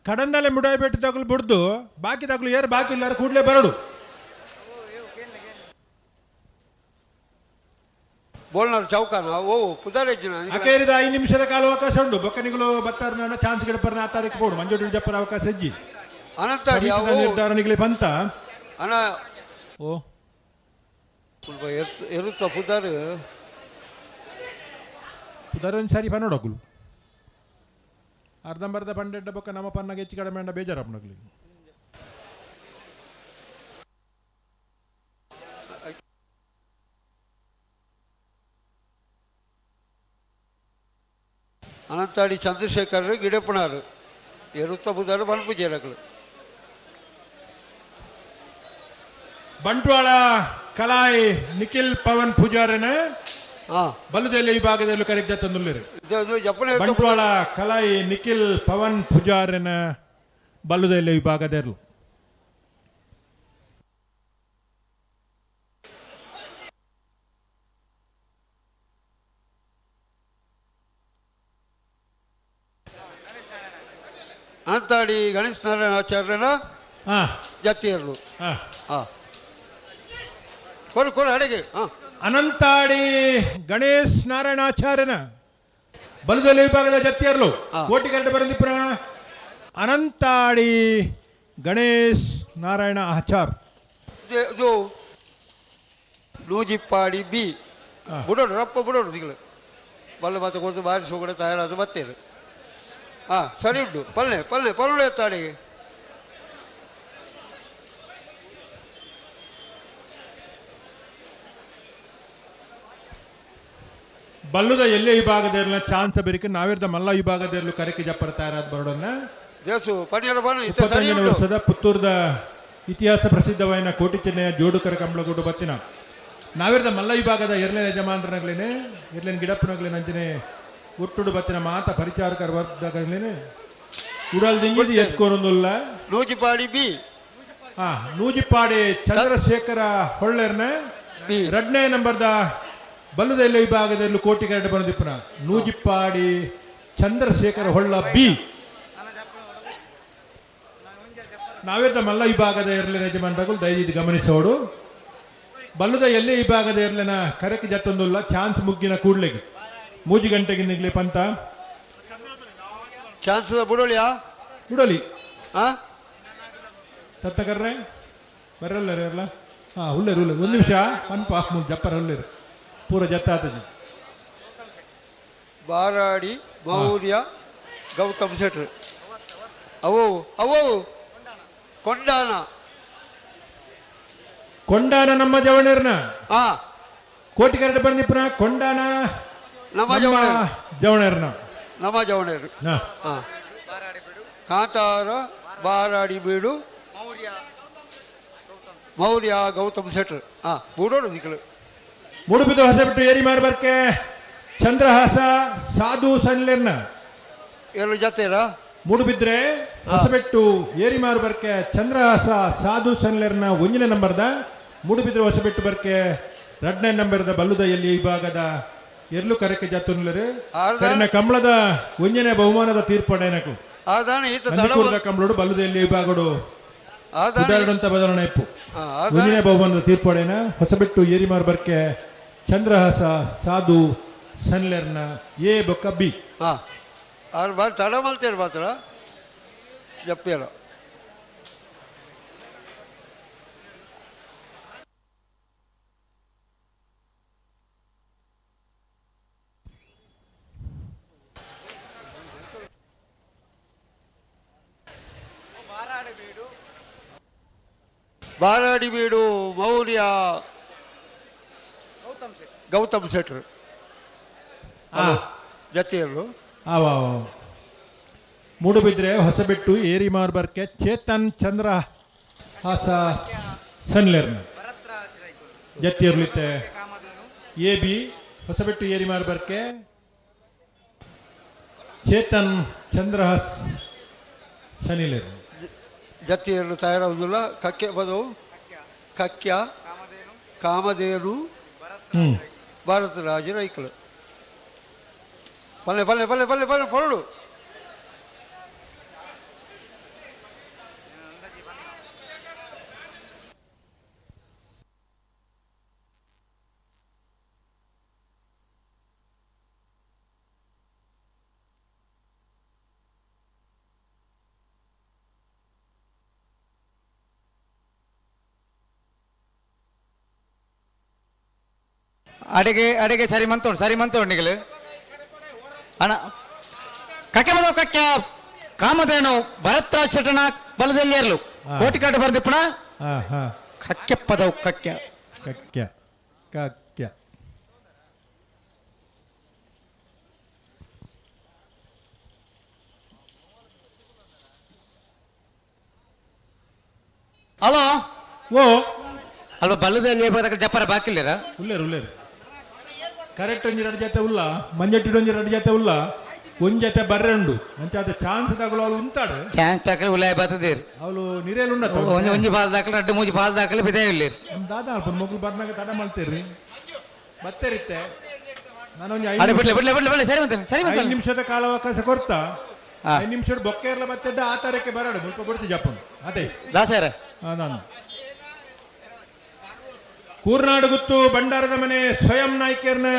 ಕಡಂದಲೆ ಮುಡಾಯಿಬೆಟ್ಟು ತಗಲು ಬಿಡ್ದು ಬಾಕಿ ತಗಲು ಯಾರು ಬಾಕಿ ಇಲ್ಲಾರ ಕೂಡಲೇ ಬರಡು ಬೋಳ್ನಾಡು ಚೌಕಾನ ಓ ಪುದಾರೆಜ್ಜಿನ ಅಕೇರಿದ 5 ನಿಮಿಷದ ಕಾಲ ಅವಕಾಶ ಉಂಟು ಬೊಕ್ಕನಿಗಳು ಬತ್ತಾರ ಚಾನ್ಸ್ ಗಿಡಪರ್ನ ಆ ತಾರೀಕು ಬೋಡು ಮಂಜೋಡಿ ಜಪ್ಪರ ಅವಕಾಶ ಹೆಜ್ಜಿ ಅನಂತಾಡಿ ನಿರ್ಧಾರನಿಗೆ ಬಂತ ಅಣ್ಣ ಓ ಸ್ವಲ್ಪ ಎರುತ್ತ ಪುದಾರು ಉದಾಹರಣೆ ಸರಿ ಪನ್ನೋಡಕ್ಕಲು ಅರ್ಧಂಬರ್ಧ ಪಂಡೆಡ್ಡ ಬೊಕ್ಕ ನಮ್ಮ ಪನ್ನಾಗ ಹೆಚ್ಚು ಕಡಿಮೆ ಅಂಡ ಬೇಜಾರಪ್ಪನಗ್ಲಿ ಅನಂತಾಡಿ ಚಂದ್ರಶೇಖರ್ ಗಿಡಪ್ಪನಾರು ಎರುತ್ತ ಪುದಾರು ಬನ್ಪು ಜೇರಕಲು ಬಂಟ್ವಾಳ ಕಲಾಯಿ ನಿಖಿಲ್ ಪವನ್ ಪೂಜಾರನ ಬಲ್ಲುದೆಲ್ಲ ಈ ಭಾಗದಲ್ಲೂ ಕರೆಕ್ಟ್ ತಂದುಳ್ಳರು ಬಂಟ್ವಾಳ ಕಲಾಯಿ ನಿಖಿಲ್ ಪವನ್ ಪೂಜಾರನ ಬಲ್ಲುದೆಲ್ಲ ಈ ಭಾಗದಲ್ಲೂ ಅನಂತಾಡಿ ಗಣೇಶ್ ನಾರಾಯಣ ಆಚಾರ್ಯನ ಜತ್ತಿಯರು ಕೊಡು ಅಡಿಗೆ ಅನಂತಾಡಿ ಗಣೇಶ್ ನಾರಾಯಣಾಚಾರ್ಯನ ಬಲದಲ್ಲಿ ವಿಭಾಗದ ಜತ್ತಿಯರ್ಲು ಕೋಟಿ ಕರಡು ಬರಂದಿಪ್ಪ ಅನಂತಾಡಿ ಗಣೇಶ್ ನಾರಾಯಣ ಆಚಾರ್ ಇದು ನೂಜಿಪ್ಪಾಡಿ ಬಿ ಬಿಡೋಡು ರಪ್ಪ ಬಿಡೋಡು ದಿಗಳು ಬಲ್ಲ ಮತ್ತೆ ಕೊಡ್ತು ಬಾರಿ ಸೋಗಡೆ ತಯಾರಾದ ಬತ್ತೇನು ಸರಿ ಉಂಟು ಪಲ್ಲೆ ಎತ್ತಾಡಿಗೆ ಬಲ್ಲುದ ಎಲ್ಲೇ ವಿಭಾಗದಲ್ಲ ಚಾನ್ಸ್ ಬೇರಿಕೆ ನಾವಿರ್ದ ಮಲ್ಲ ವಿಭಾಗದಲ್ಲೂ ಕರೆಕೆ ಜಪ್ಪರ ತಯಾರಾದ ಬರೋಡನ್ನ ವರ್ಷದ ಪುತ್ತೂರದ ಇತಿಹಾಸ ಪ್ರಸಿದ್ಧವಾದ ಕೋಟಿ ಚೆನ್ನಯ ಜೋಡುಕರ ಕಂಬಳಗೂಡು ಬತ್ತಿನ ನಾವಿರ್ದ ಮಲ್ಲ ವಿಭಾಗದ ಎರಡನೇ ಯಜಮಾನರನಾಗ್ಲೇನೆ ಎರಡನೇ ಗಿಡಪ್ಪನಾಗ್ಲೇನೆ ಅಂಚನೆ ಒಟ್ಟುಡು ಬತ್ತಿನ ಮಾತ ಪರಿಚಾರಕರ ವರ್ಗದಾಗಲೇನೆ ಉಡಲ್ದಿಂಗಿ ಎತ್ಕೊರೊಂದುಲ್ಲ ನೂಜಿಪಾಡಿ ಬಿ ನೂಜಿಪಾಡಿ ಚಂದ್ರಶೇಖರ ಹೊಳ್ಳೆರ್ನ 2ನೇ ನಂಬರ್ದ ಬಲ್ಲುದೆಲ್ಲ ವಿಭಾಗದಲ್ಲೂ ಕೋಟಿ ಕರಡು ಬಂದಿಪ್ಪನ ನೂಜಿಪ್ಪಾಡಿ ಚಂದ್ರಶೇಖರ ಹೊಳ್ಳ ಬಿ ನಾವಿರ್ದ ಮಲ್ಲ ವಿಭಾಗದ ಇರಲಿನ ಯಜಮಾನರಾಗಲು ದಯವಿಟ್ಟು ಗಮನಿಸೋಡು ಬಲ್ಲುದ ಎಲ್ಲೇ ವಿಭಾಗದ ಇರಲಿನ ಕರೆಕ್ಟ್ ಜತ್ತೊಂದುಲ್ಲ ಚಾನ್ಸ್ ಮುಗ್ಗಿನ ಕೂಡ್ಲೆಗೆ 3 ಗಂಟೆಗೆ ನಿಗ್ಲಿ ಪಂತ ಚಾನ್ಸ್ ಬಿಡೋಳಿಯಾ ಬಿಡೋಲಿ ಹಾ ತತ್ತಕರ್ರೆ ಬರಲ್ಲರೇ ಅಲ್ಲ ಹಾಂ ಉಳ್ಳೇರು ಉಳ್ಳೇರು 1 ನಿಮಿಷ ಪನ್ಪ ಜಪ್ಪರ ಉಳ್ಳೇರು ಪೂರ ಜತ್ತಾತದೆ ಬಾರಾಡಿ ಮೌರ್ಯ ಗೌತಮ್ ಶೆಟ್ರು ಅವು ಕೊಂಡಾನ ನಮ್ಮ ಜವಣೇರ್ನ ಹಾ ಕೋಟಿಕರಡು ಬಂದಿಪ್ಪನ ಕೊಂಡಾನ ನಮ್ಮ ಜವಣೇರ್ನ ನಮ್ಮ ಜವಣೇರು ಹಾ ಹಾ ಕಾಂತಾರ ಬಾರಾಡಿ ಬೀಡು ಮೌರ್ಯ ಗೌತಮ್ ಶೆಟ್ರು ಹಾ ಬೂಡೋಡು ದಿಕ್ಕಳು ಮೂಡುಬಿದ್ದು ಹೊಸಬಿಟ್ಟು ಏರಿ ಮಾರ್ಬರ್ಕೆ ಚಂದ್ರಹಾಸ ಸಾಧು ಸನ್ಲೇರ್ನ ಎರಡು ಜತೆರಾ ಮೂಡುಬಿದ್ರೆ ಹೊಸಬೆಟ್ಟು ಏರಿ ಮಾರ್ಬರ್ಕೆ ಚಂದ್ರಹಾಸ ಸಾಧು ಸನ್ಲೇರ್ನ 1ನೇ ನಂಬರ್ದ ಮೂಡುಬಿದ್ರೆ ಹೊಸಬೆಟ್ಟು ಬರ್ಕೆ 2ನೇ ನಂಬರ್ದ ಬಲ್ಲುದಯಲ್ಲಿ ಈ ಭಾಗದ ಎರ್ಲು ಕರೆಕೆ ಜಾತುನ್ಲರು ಕರಿನ ಕಂಬಳದ 1ನೇ ಬಹುಮಾನದ ತೀರ್ಪಡೇನಕು ಕಂಬಳೋಡು ಬಲ್ಲುದಲ್ಲಿ ಈ ಭಾಗಡು ಉದಾಹರಣಂತ ಬದಲಾವಣೆ ಇಪ್ಪು 1ನೇ ಬಹುಮಾನದ ತೀರ್ಪಡೇನ ಹೊಸಬೆಟ್ಟು ಏರಿ ಮಾರ್ಬರ್ಕೆ ಚಂದ್ರಹಾಸ ಸಾಧು ಸನ್ಲೇರ್ನ ಎ ಬೊಕ್ಕ ಬಿ ಅವ್ರು ಬಾರಿ ತಡ ಮಲ್ತೇರು ಮಾತ್ರ ಜಪ್ಪ್ಯಾರ ಬಾರಾಡಿ ಬೀಡು ಮೌರ್ಯ ಗೌತಮ್ ಶೆಟ್ರು ಜತೆಯರು ಮೂಡುಬಿದ್ರೆ ಹೊಸಬೆಟ್ಟು ಏರಿ ಮಾರ್ಬರ್ಕೆ ಚೇತನ್ ಚಂದ್ರ ಹಾಸ ಸನ್ಲೇರ್ನ ಜತ್ತಿಯರ್ಲಿತ್ತೆ ಎ ಬಿ ಹೊಸಬೆಟ್ಟು ಏರಿ ಮಾರ್ಬರ್ಕೆ ಚೇತನ್ ಚಂದ್ರಹಾಸ್ ಸನಿಲೇರ್ ಜತ್ತಿಯರು ತಯಾರಾಗುವುದಿಲ್ಲ ಕಕ್ಕೆ ಬದವು ಕಕ್ಯ ಕಾಮಧೇನು ಭಾರತ ರಾಜ ರೈಕಲು ಪಲ್ಲೆ ಪಲ್ಲೆ ಪಲ್ಲೆ ಪಲ್ಲೆ ಪಲ್ಲೆ ಹೊರಡು ಅಡೆಗೆ ಸರಿ ಮಂತೋಣ್ ನಿಗಲು ಅಣ್ಣ ಕಕ್ಕೆ ಬದವು ಕಕ್ಕೆ ಕಾಮಧೇನು ಭರತ್ರಾಜ್ ಶೆಟ್ಟನ ಬಲದಲ್ಲಿ ಏರ್ಲು ಕೋಟಿ ಕಾಟ ಬರ್ದಿಪ್ಪಣ ಕಕ್ಕೆ ಪದವು ಕಕ್ಕೆ ಕಕ್ಯ ಕಕ್ಯ ಹಲೋ ಓ ಅಲ್ವಾ ಬಲ್ಲದಲ್ಲಿ ಜಪ್ಪರ ಬಾಕಿಲ್ಲರ ಉಳ್ಳೇರು ಕರೆಕ್ಟ್ 2 ಜೊತೆ ಉಲ್ಲ ಮಂಜಟ್ಟಿಡು 2 ಜೊತೆ ಉಲ್ಲ 1 ಜೊತೆ ಬರ್ರೆ ಉಂಡು ಅಂಚ ಅದು ಚಾನ್ಸ್ ತಗೊಳ್ಳೋ ಅವಳು ಉಂತಾಡು ಚಾನ್ಸ್ ತಕಲಿ ಉಲಾಯ ಬರ್ತದೇರು ಅವಳು ನಿರೇಲು ಉಂಡ ಒಂಜಿ ಬಾಲ್ ದಾಖಲೆ 2-3 ಬಾಲ್ ದಾಖಲೆ ಬಿದೇ ಇಲ್ಲಿರು ದಾದ ಅಲ್ಪ ಮಗು ಬರ್ನಾಗ ತಡ ಮಾಡ್ತೀರಿ ಬತ್ತೇರಿತ್ತೆ ನಾನೊಂದು ಬಿಡ್ಲೆ ಸರಿ 5 ನಿಮಿಷದ ಕಾಲಾವಕಾಶ ಕೊಡ್ತಾ 5 ನಿಮಿಷ ಬೊಕ್ಕೆ ಎಲ್ಲ ಬತ್ತದ ಆ ತಾರಕ್ಕೆ ಬರಾಡು ಮುಲ್ಪ ಬಿಡ್ತಿ ಜಪ್ಪನ್ ಅದೇ ದಾಸರ ನಾನು ಕೂರ್ನಾಡು ಗುತ್ತು ಬಂಡಾರದ ಮನೆ ಸ್ವಯಂ ನಾಯ್ಕರ್ನ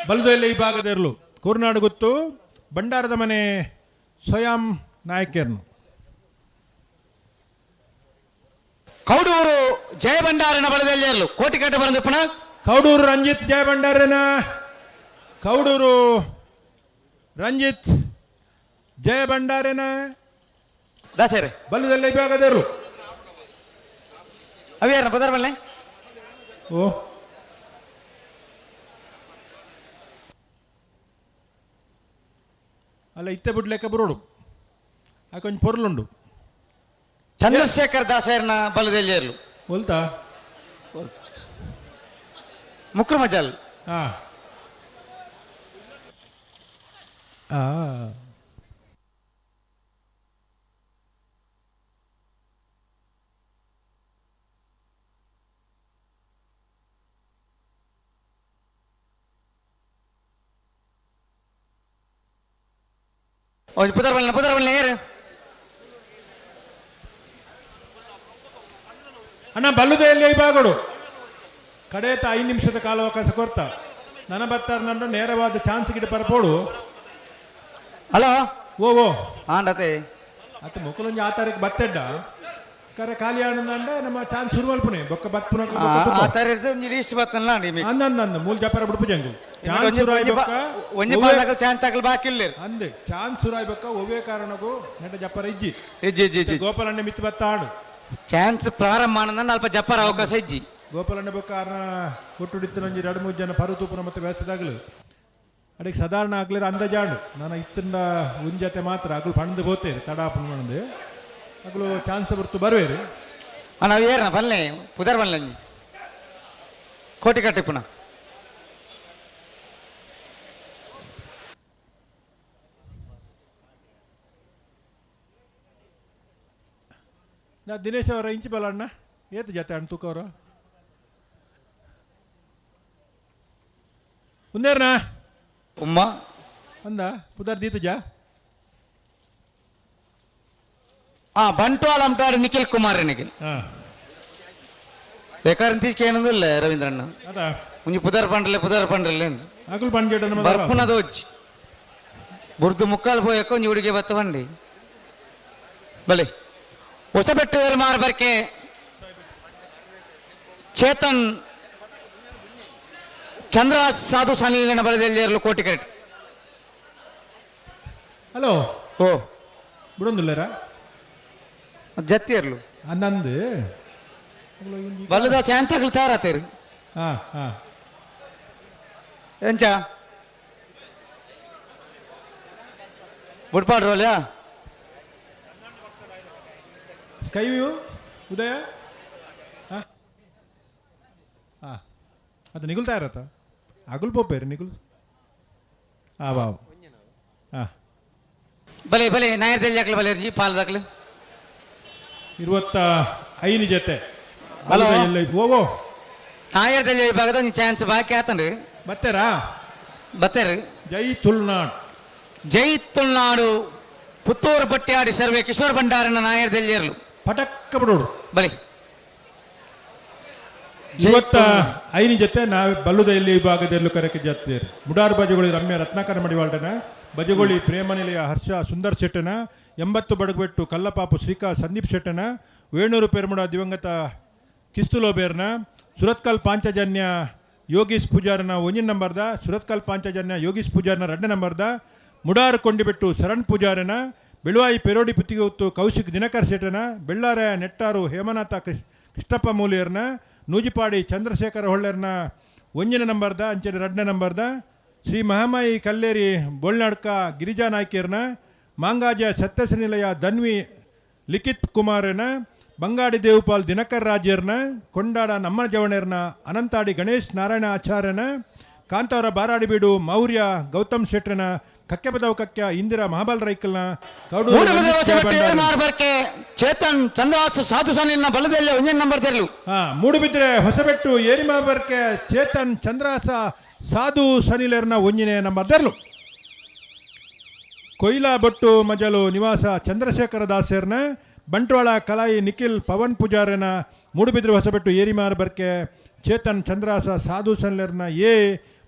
ಬಲ್ದಲ್ಲಿ ಈ ಭಾಗದ ಇರಲು ಕೂರ್ನಾಡು ಗುತ್ತು ಬಂಡಾರದ ಮನೆ ಸ್ವಯಂ ನಾಯ್ಕರ್ನು ಕೌಡೂರು ಜಯ ಭಂಡಾರನ ಬಲದಲ್ಲಿ ಇರಲು ಕೋಟಿ ಕಟ್ಟ ಬರಂದ ಪುನಃ ಕೌಡೂರು ರಂಜಿತ್ ಜಯ ಭಂಡಾರನ ಕೌಡೂರು ರಂಜಿತ್ ಜಯ ಭಂಡಾರನ ದಾಸರೇ ಬಲ್ಲದಲ್ಲಿ ಈ ಭಾಗದ ಇರಲು ಅವ್ಯಾರ ಬದರ್ ಬಲ್ಲೆ ಓ ಅಲ್ಲ ಇತ್ತೆ ಬಿಡ್ಲೆಕ್ಕ ಬರೋಡು ಕೊಂಚ ಪೊರ್ಲುಂಡು ಚಂದ್ರಶೇಖರ್ ದಾಸರನ ಬಲದಲ್ಲಿ ಇರಲು ಹೊಲ್ತಾ ಮುಕ್ರು ಮಜಾಲ್ ಹಾ ಪುದರ್ ಬಲ್ಲೆ ಏರು ಅಣ್ಣ ಬಲ್ಲುದೆಯಲ್ಲಿ ವಿಭಾಗಡು ಕಡೆತ 5 ನಿಮಿಷದ ಕಾಲಾವಕಾಶ ಕೊಡ್ತಾ ನನ್ನ ಬತ್ತಾರ ನನ್ನ ನೇರವಾದ ಚಾನ್ಸ್ ಗಿಡ ಪರಪೋಡು ಹಲೋ ಓ ಆಂಡತೆ ಅತ್ತ ಮೊಕಲೊಂಜಿ ಆ ತಾರೀಕು ಬತ್ತೆಡ್ಡ ಕರೆ ಖಾಲಿ ಆನಂದ ನಮ್ಮ ಚಾನ್ಸ್ ಶುರು ಮಲ್ಪುನೆ ಬೊಕ್ಕ ಬತ್ಪುನ ಆ ತರ ಇಷ್ಟು ಬತ್ತಲ್ಲ ನಿಮಗೆ ಅಂದಂದ ಮೂಲ ಜಪರ ಬಿಡ್ಪು ಜಂಗು ಚಾನ್ಸ್ ಶುರುವಾಯಿ ಬೊಕ್ಕ ಒಂಜಿ ಪಾಲಕ ಚಾನ್ಸ್ ತಗಲ್ ಬಾಕಿ ಇಲ್ಲ ಅಂದೆ ಚಾನ್ಸ್ ಶುರುವಾಯಿ ಬೊಕ್ಕ ಒವೇ ಕಾರಣಗೂ ನೆಟ ಜಪರ ಇಜ್ಜಿ ಇಜ್ಜಿ ಗೋಪಾಲಣ್ಣ ಮಿತ್ತು ಬತ್ತ ಆಡು ಚಾನ್ಸ್ ಪ್ರಾರಂಭ ಆನಂದ ಅಲ್ಪ ಜಪ್ಪರ ಅವಕಾಶ ಇಜ್ಜಿ ಗೋಪಾಲಣ್ಣ ಬೊಕ್ಕ ಅರ್ನ ಕೊಟ್ಟುಡಿತ್ತು ನಂಜಿ 2-3 ಜನ ಪರುತೂಪುನ ಮತ್ತೆ ವ್ಯವಸ್ಥೆದಾಗಲು ಅಡಿಗೆ ಸಾಧಾರಣ ಆಗ್ಲಿರ ಅಂದಾಜಾಂಡು ನಾನು ಇತ್ತಿಂದ ಉಂಜತೆ ಮಾತ್ರ ಅಗ್ಲು ಪಣದು ಬೋತೇರಿ ತಡಾಪುನ ಮಣದು ಅಗ್ಲು ಚಾನ್ಸ್ ಬರ್ತು ಬರುವೇರಿ ನಾವು ಏರ್ನ ಬಲ್ಲೆ ಪುದರ್ ಬಲ್ಲೆ ಕೋಟಿ ಕಟ್ಟಿ ಪುನಃ ನಾ ದಿನೇಶ್ ಅವರ ಇಂಚಿ ಬಲಣ್ಣ ಏತು ಜತೆ ಅಣ್ಣ ತೂಕವ್ರ ಮುಂದೇರ್ನಾ ಉಮ್ಮ ಅಂದ ಪುದರ್ ದೀತುಜ ಬಂಟ್ವಾಳ ಅಂಟಾಡು ನಿಖಿಲ್ ಕುಮಾರನಿಗೆ ಏಕಾರಂತೀಸ್ಕೇನಂದಿಲ್ಲ ರವೀಂದ್ರಣ್ಣ ಅದಾ ಒಂಜಿ ಪುದರ್ ಪಂಡ್ರಲ್ಲ ಅಗುಲ್ ಪಂಜೇಟ ಬರ್ಪುನದ ಒಜ್ಜಿ ಬುರ್ದು ಮುಕ್ಕಾಲು ಪೋಯಕ್ಕ ಒಂಜಿ ಹುಡುಗಿ ಬತ್ತ ಬಂಡಿ ಬಲೆ ಹೊಸಬೆಟ್ಟು ಮಾರ ಬರ್ಕೆ ಚೇತನ್ ಚಂದ್ರ ಸಾಧು ಸಾನಿಲಿನ ಬಲದಲ್ಲಿ ಕೋಟಿ ಕರೆಕ್ಟ್ ಹಲೋ ಓ ಬಿಡೊಂದಿಲ್ಲರ ಜತ್ತಿ ಇರ್ಲು ಅನ್ನಂದು ಬಲ್ಲದ ಚಾಂತಗಳು ತಾರತ್ತೇರು ಹಾ ಎಂಚ ಬುಡ್ಪಾಡ್ರೋಲ್ಯಾ ಸ್ಕೈ ವ್ಯೂ ಉದಯ ಅದು ನಿಗುಲ್ತಾ ಇರತ್ತ ಅಗುಲ್ ಪೋಪೇರಿ ನಿಗುಲ್ ಬಾವು ಬಲೆ ಬಲೆ ನಾಯರ್ದಲ್ಲಿ ಹಾಕ್ಲಿ ಬಲೆ ಪಾಲ್ ಹಾಕ್ಲಿ 25 ಜೊತೆ ಹಲೋ ಓವೋ ನಾಯರ್ದಲ್ಲಿ ವಿಭಾಗದ ನೀವು ಚಾನ್ಸ್ ಬಾಕಿ ಆತನ್ರಿ ಬತ್ತೇರಾ ಬತ್ತೇರಿ ಜೈ ತುಳ್ನಾಡು ಪುತ್ತೂರು ಬಟ್ಟಿಯಾಡಿ ಸರ್ವೆ ಕಿಶೋರ್ ಭಂಡಾರನ ನಾಯರ್ದಲ್ಲಿ ಇರಲು ಪಟಕ್ಕ ಬಿಡೋಡು ಬಲಿ 25 ಜೊತೆ ನಾವು ಬಲ್ಲುದೆಯಲ್ಲಿ ವಿಭಾಗದಲ್ಲೂ ಕರೆಕೆ ಜಾತಿಯರು ಮುಡಾರು ಬಜಗೊಳಿ ರಮ್ಯ ರತ್ನಾಕರ ಮಡಿವಾಳ್ಟನ ಬಜಗೊಳಿ ಪ್ರೇಮನಿಲಯ ಹರ್ಷ ಸುಂದರ್ ಶೆಟ್ಟನ 80 ಬಡಗಬೆಟ್ಟು ಕಲ್ಲಪಾಪು ಶ್ರೀಕಾಂತ್ ಸಂದೀಪ್ ಶೆಟ್ಟನ ವೇಣೂರು ಪೆರ್ಮುಡ ದಿವಂಗತ ಕಿಸ್ತುಲೋಬೇರ್ನ ಸುರತ್ಕಲ್ ಪಾಂಚಜನ್ಯ ಯೋಗೀಶ್ ಪೂಜಾರನ 1 ನಂಬರ್ದ ಸುರತ್ಕಲ್ ಪಾಂಚಜನ್ಯ ಯೋಗೀಶ್ ಪೂಜಾರನ 2 ನಂಬರ್ದ ಮುಡಾರು ಕೊಂಡಿಬೆಟ್ಟು ಶರಣ್ ಪೂಜಾರನ ಬೆಳುವಾಯಿ ಪೆರೋಡಿ ಪುತ್ತಿಗೆ ಕೌಶಿಕ್ ದಿನಕರ್ ಶೆಟ್ಟನ ಬೆಳ್ಳಾರ ನೆಟ್ಟಾರು ಹೇಮನಾಥ ಕೃಷ್ಣಪ್ಪ ಮೂಲಿಯರ್ನ ನೂಜಿಪಾಡಿ ಚಂದ್ರಶೇಖರ ಹೊಳ್ಳೆರ್ನ 1 ನಂಬರ್ದ ಅಂಚನೆ 2 ನಂಬರ್ದ ಶ್ರೀ ಮಹಾಮಾಯಿ ಕಲ್ಲೇರಿ ಬೋಳ್ನಾಡ್ಕ ಗಿರಿಜಾ ನಾಯ್ಕರ್ನ ಮಾಂಗಾಜ ಸತ್ಯಸನಿಲಯ ಧನ್ವಿ ಲಿಖಿತ್ ಕುಮಾರನ ಬಂಗಾಡಿ ದೇವಪಾಲ್ ದಿನಕರ್ ರಾಜ್ಯರ್ನ ಕೊಂಡಾಡ ನಮ್ಮ ಜವಣರ್ನ ಅನಂತಾಡಿ ಗಣೇಶ್ ನಾರಾಯಣ ಆಚಾರ್ಯನ ಕಾಂತವರ ಬಾರಾಡಿಬೀಡು ಮೌರ್ಯ ಗೌತಮ್ ಶೆಟ್ಟನ ಕಕ್ಕೆಬದವ ಕಕ್ಯ ಇಂದಿರಾ ಮಹಾಬಲ್ ರೈಕಲ್ನ ಚೇತನ್ ಚಂದ್ರವಾಸ ಸಾಧು ಸಾನಿಲಿನ ಬಲದಲ್ಲಿ 1 ನಂಬರ್ ತೆರಲು ಮೂಡುಬಿದ್ರೆ ಹೊಸಬೆಟ್ಟು ಏರಿಮಾ ಬರ್ಕೆ ಚೇತನ್ ಚಂದ್ರಾಸ ಸಾಧು ಸನಿಲೇರ್ನ 1 ನಂಬರ್ ತೆರಲು ಕೊಯ್ಲಾ ಬೊಟ್ಟು ಮಜಲು ನಿವಾಸ ಚಂದ್ರಶೇಖರ ದಾಸರ್ನ ಬಂಟ್ವಾಳ ಕಲಾಯಿ ನಿಖಿಲ್ ಪವನ್ ಪೂಜಾರನ ಮೂಡುಬಿದ್ರೆ ಹೊಸಬೆಟ್ಟು ಏರಿಮಾರ್ ಬರ್ಕೆ ಚೇತನ್ ಚಂದ್ರಾಸ ಸಾಧು ಸನಿಲೇರ್ನ ಎ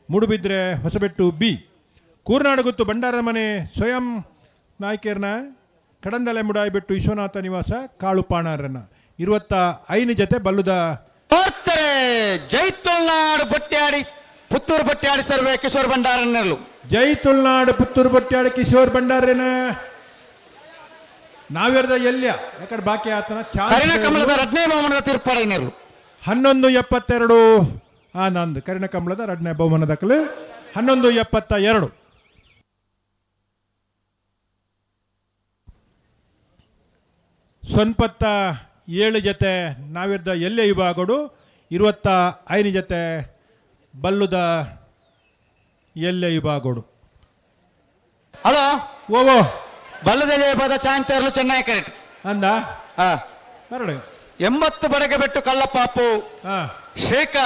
ಮೂಡುಬಿದ್ರೆ ಹೊಸಬೆಟ್ಟು ಬಿ ಕೂರ್ನಾಡು ಗುತ್ತು ಬಂಡಾರ ಮನೆ ಸ್ವಯಂ ನಾಯ್ಕರ್ನ ಕಡಂದಲೆ ಮುಡಾಯಿಬಿಟ್ಟು ವಿಶ್ವನಾಥ ನಿವಾಸ ಕಾಳು ಪಾಣಾರನ 25 ಜೊತೆ ಬಲ್ಲುದ ಜೈ ತುಳ್ನಾಡು ಬಟ್ಟಿಯಾಡಿ ಪುತ್ತೂರು ಬಟ್ಟಿಯಾಡಿ ಸರ್ವೆ ಕಿಶೋರ್ ಭಂಡಾರನಲ್ಲೂ ಜೈ ತುಳ್ನಾಡು ಪುತ್ತೂರು ಬಟ್ಟಿಯಾಡಿ ಕಿಶೋರ್ ಭಂಡಾರನ ನಾವ್ಯರ್ದ ಎಲ್ಯ ಯಾಕಡೆ ಬಾಕಿ ಆತನ ಕರಿಣ ಕಮಲದ ರಡ್ನೇ ಬಹುಮಾನದ ತೀರ್ಪಾಡಿನರು 11:72 ನಂದು ಕರಿಣ ಕಮಲದ ರಡ್ನೇ ಬಹುಮಾನ ದಾಖಲು 11:72 ಸೊನ್ಪತ್ತ 7 ಜೊತೆ ನಾವಿರ್ದ ಎಲ್ಲೇ ವಿಭಾಗಡು 25 ಜೊತೆ ಬಲ್ಲುದ ಎಲ್ಲೇ ವಿಭಾಗಡು ಹಲೋ ಓವೋ ಬಲ್ಲದಲ್ಲಿ ವಿಭಾಗ ಚಾಂತರ್ಲು ಚೆನ್ನೈ ಕರೆಕ್ಟ್ ಅಂದ ಬರಡು 80 ಬಡಗೆ ಬೆಟ್ಟು ಕಳ್ಳಪಾಪು ಶ್ರೀಕ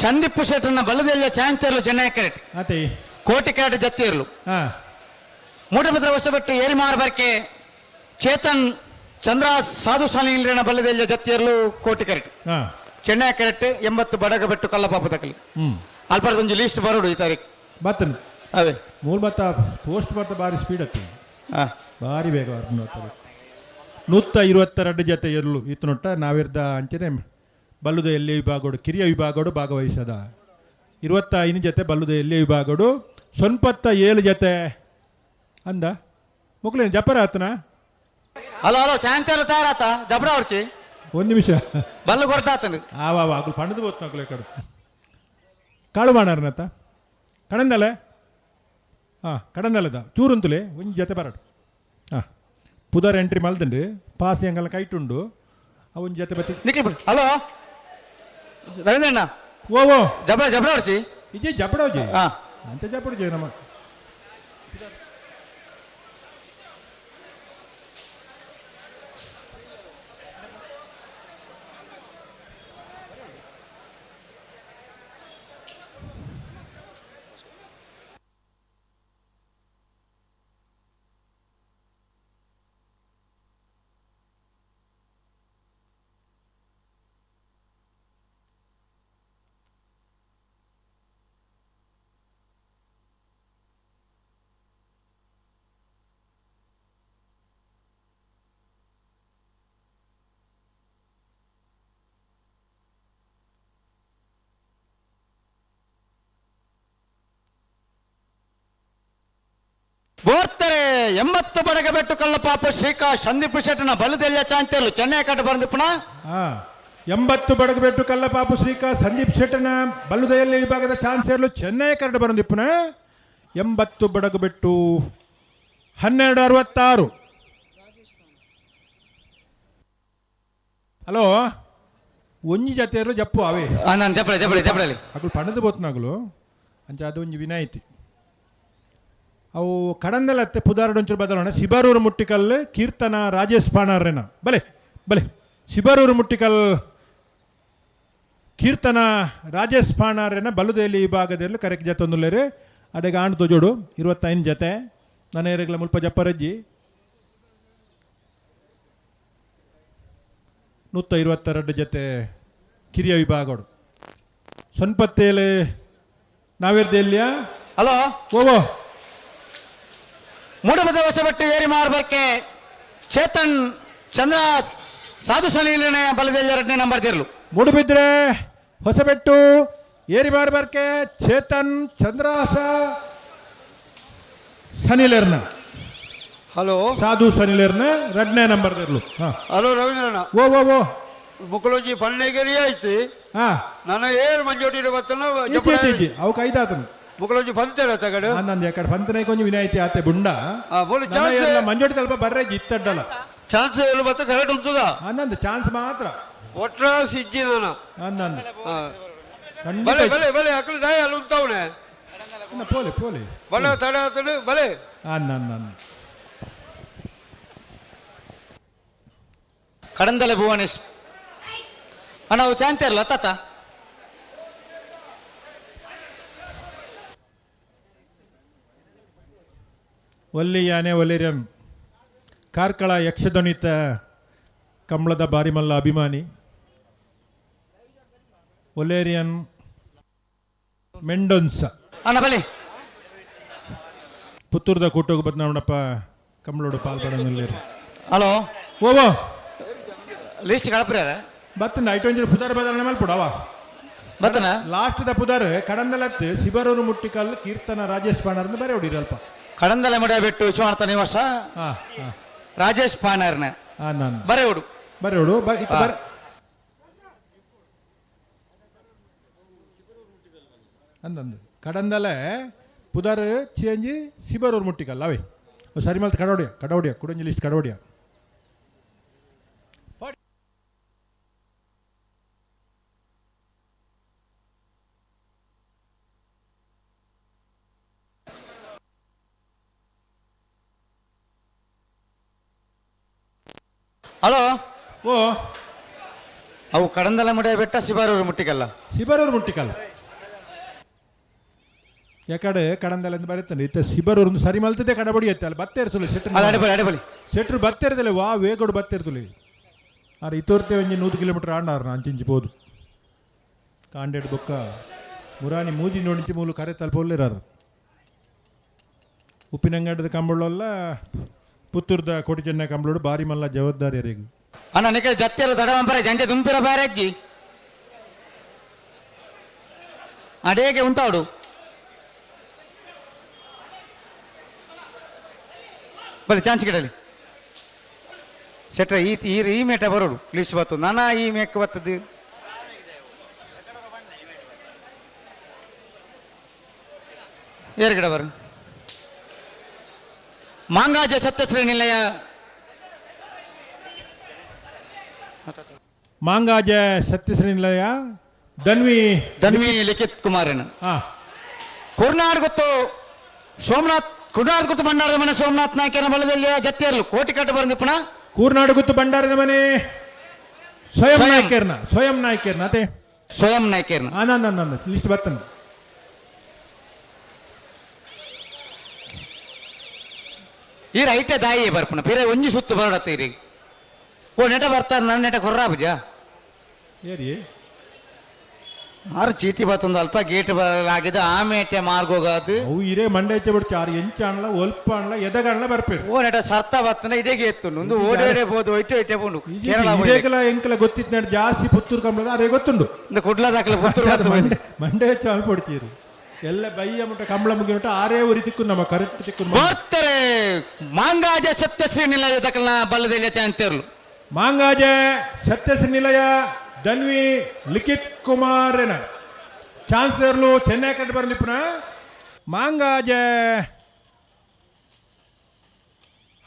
ಸಂದೀಪ್ ಶೆಟ್ಟರ್ನ ಬಲ್ಲದಲ್ಲಿ ಚಾಂತರ್ಲು ಚೆನ್ನೈ ಕರೆಕ್ಟ್ ಅತಿ ಕೋಟಿ ಕ್ಯಾಟ್ ಜತ್ತಿ ಇರಲು ಮೂಟಭದ್ರ ವರ್ಷ ಬಿಟ್ಟು ಏರಿಮಾರ್ ಬರ್ಕೆ ಚೇತನ್ ಚಂದ್ರ ಸಾಧು ಸಾಲಿನ ಬಲ್ಲದೆಲ್ಲ ಜತ್ತಿಯರ್ಲು ಕೋಟಿ ಕರೆಕ್ಟ್ ಹಾಂ ಚೆನ್ನೈ ಕರೆಕ್ಟ್ 80 ಬಡಗಬೆಟ್ಟು ಕಲ್ಲಪಾಪ ತಕಲಿ ಹ್ಞೂ ಅಲ್ಪರದೊಂದು ಲೀಸ್ಟ್ ಬರೋಡು ಈ ತಾರೀಕು ಬರ್ತನೆ ಅವೇ ಮೂಲ ಬತ್ತ ಪೋಸ್ಟ್ ಬರ್ತಾ ಭಾರಿ ಸ್ಪೀಡ್ ಆಗ್ತದೆ ಹಾಂ ಭಾರಿ ಬೇಗ ಬರ್ತಾರೆ 122 ಜೊತೆ ಇರಲು ಇತ್ತನೊಟ್ಟ ನಾವಿರ್ದ ಅಂಚನೆ ಬಲ್ಲುದ ಎಲ್ಲಿಯ ವಿಭಾಗಗಳು ಕಿರಿಯ ವಿಭಾಗಗಳು ಭಾಗವಹಿಸದ 25 ಜೊತೆ ಬಲ್ಲುದ ಎಲ್ಲಿಯ ವಿಭಾಗಗಳು 97 ಜೊತೆ ಅಂದ ಮುಕ್ಲೇನು ಜಪರ ಆತನ ಹಲೋ ಹಲೋ ಚಾಂತೇರು ತಯಾರಾತ ಜಬಡ ಹೊಡ್ಚಿ ಒಂದು ನಿಮಿಷ ಬಲ್ಲು ಕೊಡ್ತಾತನು ಆವಾ ಆಗಲು ಪಣದು ಬೋತ್ ನಕಲೆ ಕಡು ಕಾಳು ಮಾಡಾರನತ್ತ ಕಡಂದಲೆ ಹಾಂ ಕಡಂದಲೆದ ಚೂರುಂತುಲೆ ಒಂದು ಜೊತೆ ಬರಡು ಹಾಂ ಪುದರ್ ಎಂಟ್ರಿ ಮಲ್ದಂಡು ಪಾಸ್ ಹೆಂಗಲ್ಲ ಕೈಟುಂಡು ಅವನ ಜೊತೆ ಬತ್ತಿ ನಿಖಿಲ್ ಬಿಡು ಹಲೋ ರವೀಂದ್ರಣ್ಣ ಓ ಜಬಡ ಜಬಡ ಹೊಡ್ಚಿ ಇಜೆ ಜಪಡೋಜಿ ಹಾಂ ಅಂತ ಜಪಡು ನಮ್ಮ ಬೋರ್ತಾರೆ 80 ಬಡಗಬೆಟ್ಟು ಕಲ್ಲಪಾಪ ಶ್ರೀಕಾ ಸಂದೀಪ್ ಶೆಟ್ಟನ ಬಲದೆಲ್ಲ ಚಾಂತೇರ್ಲು ಚೆನ್ನೈ ಕಟ್ಟ ಬಂದಿಪ್ಪಣ ಹಾಂ 80 ಬಡಗಬೆಟ್ಟು ಕಲ್ಲಪಾಪು ಶ್ರೀಕಾ ಸಂದೀಪ್ ಶೆಟ್ಟನ ಬಲ್ಲುದೆಯಲ್ಲಿ ವಿಭಾಗದ ಚಾನ್ಸರ್ಲು ಚೆನ್ನೈ ಕರಡು ಬರಂದಿಪ್ಪನ 80 ಬಡಗಬೆಟ್ಟು 1266 ಹಲೋ ಒಂಜಿ ಜತೆಯರು ಜಪ್ಪು ಅವೇ ನಾನು ಜಪಡೆ ಜಪಡೆ ಜಪಡಲಿ ಅಗಳು ಪಣದು ಬೋತ್ನಾಗಲು ಅಂಚ ಅದು ಒಂಜಿ ವಿನಾಯಿತಿ ಅವು ಕಡಂದಲತ್ತೆ ಪುದಾರಡೊಂಚೂರು ಬದಲೋಣ ಶಿಬರೂರು ಮುಟ್ಟಿಕಲ್ ಕೀರ್ತನ ರಾಜೇಶ್ ಪಾಣಾರ್ರೆನ ಬಲೆ ಬಲೆ ಶಿಬರೂರು ಮುಟ್ಟಿಕಲ್ ಕೀರ್ತನ ರಾಜೇಶ್ ಪಾಣಾರ್ರೆನ ಬಲುದೆಯಲ್ಲಿ ವಿಭಾಗದಲ್ಲಿ ಕರೆಕ್ಟ್ ಜತೆ ಒಂದುಲ್ಲೇರು ಅಡೆಗೆ ಆಂಡ್ ತೊಜೋಡು 25 ಜತೆ ನನ್ನ ಏರಿಗಳ ಮುಲ್ಪ ಜಪ್ಪರಜ್ಜಿ 122 ಜತೆ ಕಿರಿಯ ವಿಭಾಗಗಳು ಸೊನ್ಪತ್ತೇಲೆ ನಾವಿರ್ದೆಲ್ಲಿಯ ಹಲೋ ಓವೋ ಮೂಡಬದ ವಶಪಟ್ಟು ಏರಿ ಮಾರ್ಬರ್ಕೆ ಚೇತನ್ ಚಂದ್ರ ಸಾಧು ಸಲೀಲನೆ ಬಲದಲ್ಲಿ 2ನೇ ನಂಬರ್ ತಿರ್ಲು ಮೂಡುಬಿದ್ರೆ ಹೊಸಬೆಟ್ಟು ಏರಿ ಬಾರ್ಬರ್ಕೆ ಚೇತನ್ ಚಂದ್ರಾಸ ಸನಿಲೇರ್ನ ಹಲೋ ಸಾಧು ಸನಿಲೇರ್ನ 2ನೇ ನಂಬರ್ ಇರ್ಲು ಹಾಂ ಹಲೋ ರವೀಂದ್ರಣ್ಣ ಓ ಮುಕ್ಕಳೊಂಜಿ ಪಣ್ಣೆಗೇರಿ ಆಯ್ತು ಹಾಂ ನಾನು ಏರ್ ಮಂಜೋಟಿರ ಬತ್ತನ ಇಜ್ಜಿ ಅವು ಕೈದಾತನು ಮುಕ್ಕಳೊಂಜಿ ಪಂಚರ ತಗಡು ನಂದು ಎಕಡೆ ಪಂತನೇ ಕೊಂಚ ವಿನಾಯಿತಿ ಆತೆ ಬುಂಡ ಮಂಜೋಟಿ ತಲ್ಪ ಬರ್ರೆ ಇತ್ತಡ್ಡಲ್ಲ ಚಾನ್ಸ್ ಎಲ್ಲ ಬತ್ತ ಕರೆಕ್ಟ್ ಉಂಟದ ನಂದು ಚಾನ್ಸ್ ಮಾತ್ರ ಒಟ್ರ ಸಿಜ್ಜಿ ನಾನು ಖಂಡಿತ ಬಲೆ ಬಲೆ ಅಕ್ಕಳು ದಾಯ ಅಲ್ಲಿ ಉಂತವನೆ ಪೋಲೆ ಬಲ ತಡ ಆತನು ಬಲೆ ನಾನು ಕಡಂದಲೆ ಭುವನೇಶ್ ನಾವು ಚಾಂತೇರ್ಲ ತಾತ ಒಲ್ಲಿಯಾನೆ ಒಲಿರನ್ ಕಾರ್ಕಳ ಯಕ್ಷಧ್ವನಿತ ಕಂಬಳದ ಬಾರಿಮಲ್ಲ ಅಭಿಮಾನಿ ಒಲೇರಿಯನ್ ಮೆಂಡೊನ್ಸ ಅಣ್ಣ ಬಲಿ ಪುತ್ತೂರದ ಕೂಟೋಗಿ ಬದ್ನವಣಪ್ಪ ಕಂಬಳೋಡು ಪಾಲ್ಪಡೋದಿಲ್ಲ ಹಲೋ ಓವೋ ಲೀಸ್ಟ್ ಕಳಪ್ರ್ಯಾರ ಬತ್ತನ ಐಟೊಂಜಿ ಪುದಾರ ಬದಲಾವಣೆ ಮಲ್ಪಡವ ಬತ್ತನ ಲಾಸ್ಟ್ ದ ಪುದಾರ್ ಕಡಂದಲತ್ತು ಶಿಬರೂರು ಮುಟ್ಟಿಕಲ್ ಕೀರ್ತನ ರಾಜೇಶ್ ಪಾಣರ್ನ ಬರೆ ಹೊಡಿರಿ ಅಲ್ಪ ಕಡಂದಲೆ ಮಡ ಬಿಟ್ಟು ವಿಶ್ವನಾಥ ನಿವಾಸ ರಾಜೇಶ್ ಪಾಣರ್ನ ನಾನು ಬರೆ ಹುಡು ಬರೆ ಹೊಡು ಬರೆ ಅಂದಂದು ಕಡಂದಲೆ ಪುದಾರ್ ಚೇಂಜಿ ಶಿಬರೂರು ಮುಟ್ಟಿಕಲ್ ಅವೇ ಸರಿ ಮಲ್ತ್ ಕಡವಡಿಯ ಕುಡಂಜಿ ಲಿಸ್ಟ್ ಕಡವಡಿಯ ಹಲೋ ಓ ಅವು ಕಡಂದಲೆ ಮಡ ಬೆಟ್ಟ ಶಿಬರೂರು ಮುಟ್ಟಿಕಲ್ಲ ಶಿಬರೂರು ಮುಟ್ಟಿಕಲ್ ಯಾಕಡೆ ಕಡಂದಲೆ ಅಂತ ಬರುತ್ತಾನೆ ಇತ್ತ ಶಿಬರೂರು ಸರಿ ಮಲ್ತದೆ ಕಡಬಡಿ ಐತೆ ಅಲ್ಲಿ ಬತ್ತೆ ಇರ್ತಲ್ಲ ಅಲ್ಲ ಅಡೆಬಲಿ ಸೆಟ್ರು ಬತ್ತಿರದಲ್ಲ ವಾ ವೇಗೋಡು ಬತ್ತಿರ್ತಲಿ ಆರು ಇತ್ತೋರ್ತೆ ಒಂಜಿ 100 ಕಿಲೋಮೀಟರ್ ಆಂಡಾರು ಅಂಚಿಂಚಿ ಬೋದು ಕಾಂಡೇಡ್ ಬೊಕ್ಕ ಮುರಾನಿ ಮೂಜಿ ನೋಡಿಂಚಿ ಮೂಲು ಕರೆ ತಲುಪೊಲ್ಲಿರಾರು ಉಪ್ಪಿನಂಗಡದ ಕಂಬಳಲ್ಲ ಪುತ್ತೂರ್ದ ಕೋಟಿ ಚೆನ್ನ ಕಂಬಳೋಡು ಬಾರಿ ಮಲ್ಲ ಜವಾಬ್ದಾರಿ ಅರಿಗೂ ಅಣ್ಣ ನಿಖಿಲ್ ಜತ್ತೆರು ದಡವಂಪರ ಜಂಜೆ ದುಂಪಿರ ಬಾರೆ ಅಜ್ಜಿ ಅಡೇಗೆ ಉಂಟಾಡು ಬರೀ ಚಾನ್ಸ್ ಗಿಡಲಿ ಸೆಟ್ರ ಈ ಮೇಟ ಬರೋಡು ಲಿಸ್ಟ್ ಬತ್ತು ನಾನಾ ಈ ಮೇಕ್ ಬರ್ತದ್ದು ಏರು ಗಿಡ ಬರು ಮಾಂಗಾಜ ಸತ್ಯಶ್ರೀ ನಿಲಯ ಮಾಂಗಾಜ ಸತ್ಯಶ್ರೀ ನಿಲಯ ಧನ್ವಿ ಲಿಖಿತ್ ಕುಮಾರನ ಹಾ ಕುರ್ನಾಡ್ ಗೊತ್ತು ಸೋಮನಾಥ್ ಕುರ್ನಾಡ್ ಗೊತ್ತು ಭಂಡಾರದ ಮನೆ ಸೋಮನಾಥ್ ನಾಯ್ಕನ ಬಲದಲ್ಲಿ ಜತ್ತಿಯರ್ಲು ಕೋಟಿ ಕಟ್ಟು ಬಂದಿಪ್ಪಣ ಕೂರ್ನಾಡು ಗುತ್ತು ಭಂಡಾರದ ಮನೆ ಸ್ವಯಂ ನಾಯ್ಕರ್ನ ಅದೇ ಸ್ವಯಂ ನಾಯ್ಕರ್ನ ಆನಂದ ಲಿಸ್ಟ್ ಬರ್ತನ ಈ ರೈಟೆ ದಾಯಿ ಬರ್ಪಣ ಬೇರೆ ಒಂಜಿ ಸುತ್ತು ಬರಡತ್ತೀರಿ ಓ ನೆಟ ಬರ್ತಾರೆ ನನ್ನ ನೆಟ ಕೊರ್ರಾಬುಜ ಏರಿ ಆರು ಚೀಟಿ ಬತ್ತೊಂದು ಅಲ್ಪ ಗೇಟ್ ಬರಲಾಗಿದೆ ಆಮೇಟೆ ಮಾರ್ಗೋಗಾದು ಅವು ಇರೇ ಮಂಡೆ ಹೆಚ್ಚೆ ಬಿಡ್ತು ಆರು ಎಂಚ ಅಣ್ಣ ಒಲ್ಪ ಅಣ್ಣ ಎದಗಣ್ಣ ಬರ್ಪೇರು ಓ ನೆಟ ಸರ್ತ ಬತ್ತನ ಇಡೆಗೆ ಎತ್ತು ಒಂದು ಓಡೇ ಬೋದು ಒಯ್ಟೆ ಬೋದು ಕೇರಳ ಇದೇಗಲ ಎಂಕಲ ಗೊತ್ತಿತ್ತು ನಡ್ ಜಾಸ್ತಿ ಪುತ್ತೂರು ಕಂಬಳದ ಅದೇ ಗೊತ್ತುಂಡು இந்த ಕುಡ್ಲದಾಕಲ ಪುತ್ತೂರು ಮಂಡೆ ಹೆಚ್ಚು ಅಲ್ಪಡ್ತೀರಿ ಎಲ್ಲ ಬೈಯ ಮುಟ್ಟ ಕಂಬಳ ಮುಗಿ ಮುಟ್ಟ ಆರೇ ಉರಿ ತಿಕ್ಕು ನಮ್ಮ ಕರೆಕ್ಟ್ ತಿಕ್ಕು ಬರ್ತಾರೆ ಮಾಂಗಾಜ ಸತ್ಯಶ್ರೀ ನಿಲಯ ದಕಲ್ನ ಬಲ್ಲದಲ್ಲಿ ಚಾಂತಿರ್ಲು ಮಾಂಗಾಜ ಸತ್ಯಶ್ರೀ ನಿಲಯ ಧನ್ವಿ ಲಿಖಿತ್ ಕುಮಾರನ ಚಾನ್ಸಲರ್ಲು ಚೆನ್ನೈ ಕಟ್ಟು ಬರ್ಲಿಪ್ಪನ ಮಾಂಗಾಜ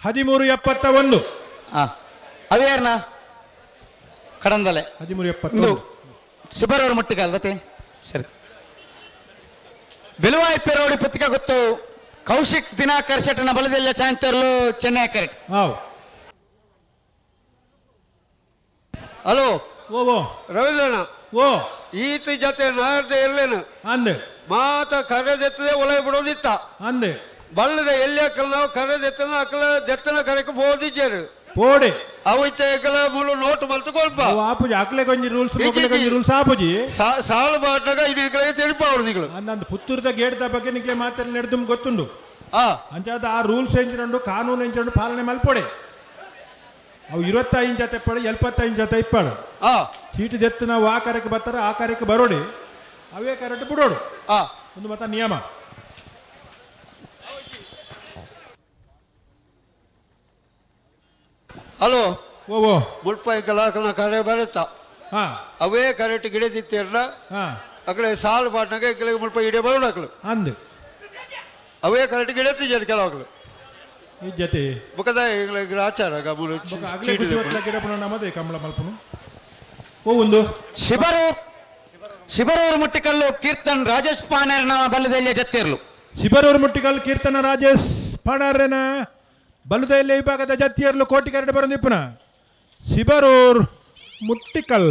1371 ಅವೇರ್ನ ಕಡಂದಲೆ 1371 ಸುಬರವ್ರ ಮಟ್ಟಿಗೆ ಅಲ್ವತೆ ಸರಿ ಬೆಲುವಾಯಿ ಪೆರೋಡಿ ಪತ್ರಿಕ ಗೊತ್ತು ಕೌಶಿಕ್ ದಿನಾಕರ್ ಶೆಟ್ಟನ ಬಲದಲ್ಲ ಚಾಂತರ್ಲು ಚೆನ್ನೈ ಕರೆಕ್ಟ್ ಹಲೋ ಓ ರವೀಂದ್ರಣ್ಣ ಓ ಈತ ಜೊತೆ ನಾರ್ದೆ ಇರ್ಲೇನು ಅಂದೆ ಮಾತ ಕರೆದೆತ್ತದೆ ಒಳಗೆ ಬಿಡೋದಿತ್ತ ಅಂದೆ ಬಳ್ಳದ ಎಲ್ಲಿ ಅಕ್ಕಲ್ ನಾವು ಕರೆದೆತ್ತನ ಅಕ್ಕಲ ದೆತ್ತನ ಕರೆಕ ಬೋದಿದ್ದೇರು ಪೋಡೆ ಅವೈತೆ ಅಕ್ಕಲ ಮೂಲ ನೋಟ್ ಮಲ್ತು ಕೊಲ್ಪ ಆಪುಜಿ ಅಕ್ಲೆ ಕೊಂಜಿ ರೂಲ್ಸ್ ಆಪುಜಿ ಸಾಲ ಬಾಟ್ನಾಗ ಇದು ಅಕ್ಕಲಿಗೆ ತೆರಿಪ ಅವ್ರದಿಗಳು ಅಂದಂದು ಪುತ್ತೂರದ ಗೇಟ್ ಬಗ್ಗೆ ನಿಕ್ಲೆ ಮಾತಾಡಿ ನಡೆದು ಗೊತ್ತುಂಡು ಅಂಚಾದ ಆ ರೂಲ್ಸ್ ಎಂಚಿನಂಡು ಕಾನೂನು ಎಂಚಿನಂಡು ಪಾಲನೆ ಮಲ್ಪೊಡೆ ಅವು 25 ಜೊತೆ ಇಪ್ಪಾಡು 75 ಜೊತೆ ಇಪ್ಪಾಡು ಸೀಟು ದೆತ್ತು ನಾವು ಆ ಕಾರ್ಯಕ್ಕೆ ಬರ್ತಾರೆ ಆ ಕಾರ್ಯಕ್ಕೆ ಬರೋಡಿ ಅವೇ ಕರೆಕ್ಟ್ ಬಿಡೋಡು ಒಂದು ಮತ ನಿಯಮ ಹಲೋ ಓ ಮುಲ್ಪ ಕಲಾಕನ ಕರೆ ಬರುತ್ತಾ ಅವೇ ಕರೆಕ್ಟ್ ಗಿಡದಿತ್ತೇರ್ನ ಅಕಡೆ ಸಾಲು ಪಾಟ್ನಾಗ ಇಕ್ಕಲಿಗೆ ಮುಲ್ಪ ಇಡೇ ಬರೋಡು ಅಕ್ಕಳು ಅಂದು ಅವೇ ಕರೆಕ್ಟ್ ಗಿಡತ್ತಿದ್ದಾರೆ ಕೆಲವಕ್ಕಳು ಜೊತೆ ಬುಕ್ಕದ ಆಚಾರ ಗಿಡ ನಮ್ಮದೇ ಕಮಲ ಮಲ್ಪನು ಓ ಒಂದು ಶಿಬರೂರು ಮುಟ್ಟಿಕಲ್ಲು ಕೀರ್ತನ್ ರಾಜೇಶ್ ಪಾಣೇರ್ನ ಬಲ್ಲದಲ್ಲೇ ಜತ್ತಿರ್ಲು ಶಿಬರೂರು ಮುಟ್ಟಿಕಲ್ ಕೀರ್ತನ ರಾಜೇಶ್ ಪಾಣಾರ್ನ ಬಲ್ಲದಲ್ಲೇ ವಿಭಾಗದ ಜತ್ತಿಯರ್ಲು ಕೋಟಿ ಕರಡು ಬರಂದಿಪ್ಪನ ಶಿಬರೂರ್ ಮುಟ್ಟಿಕಲ್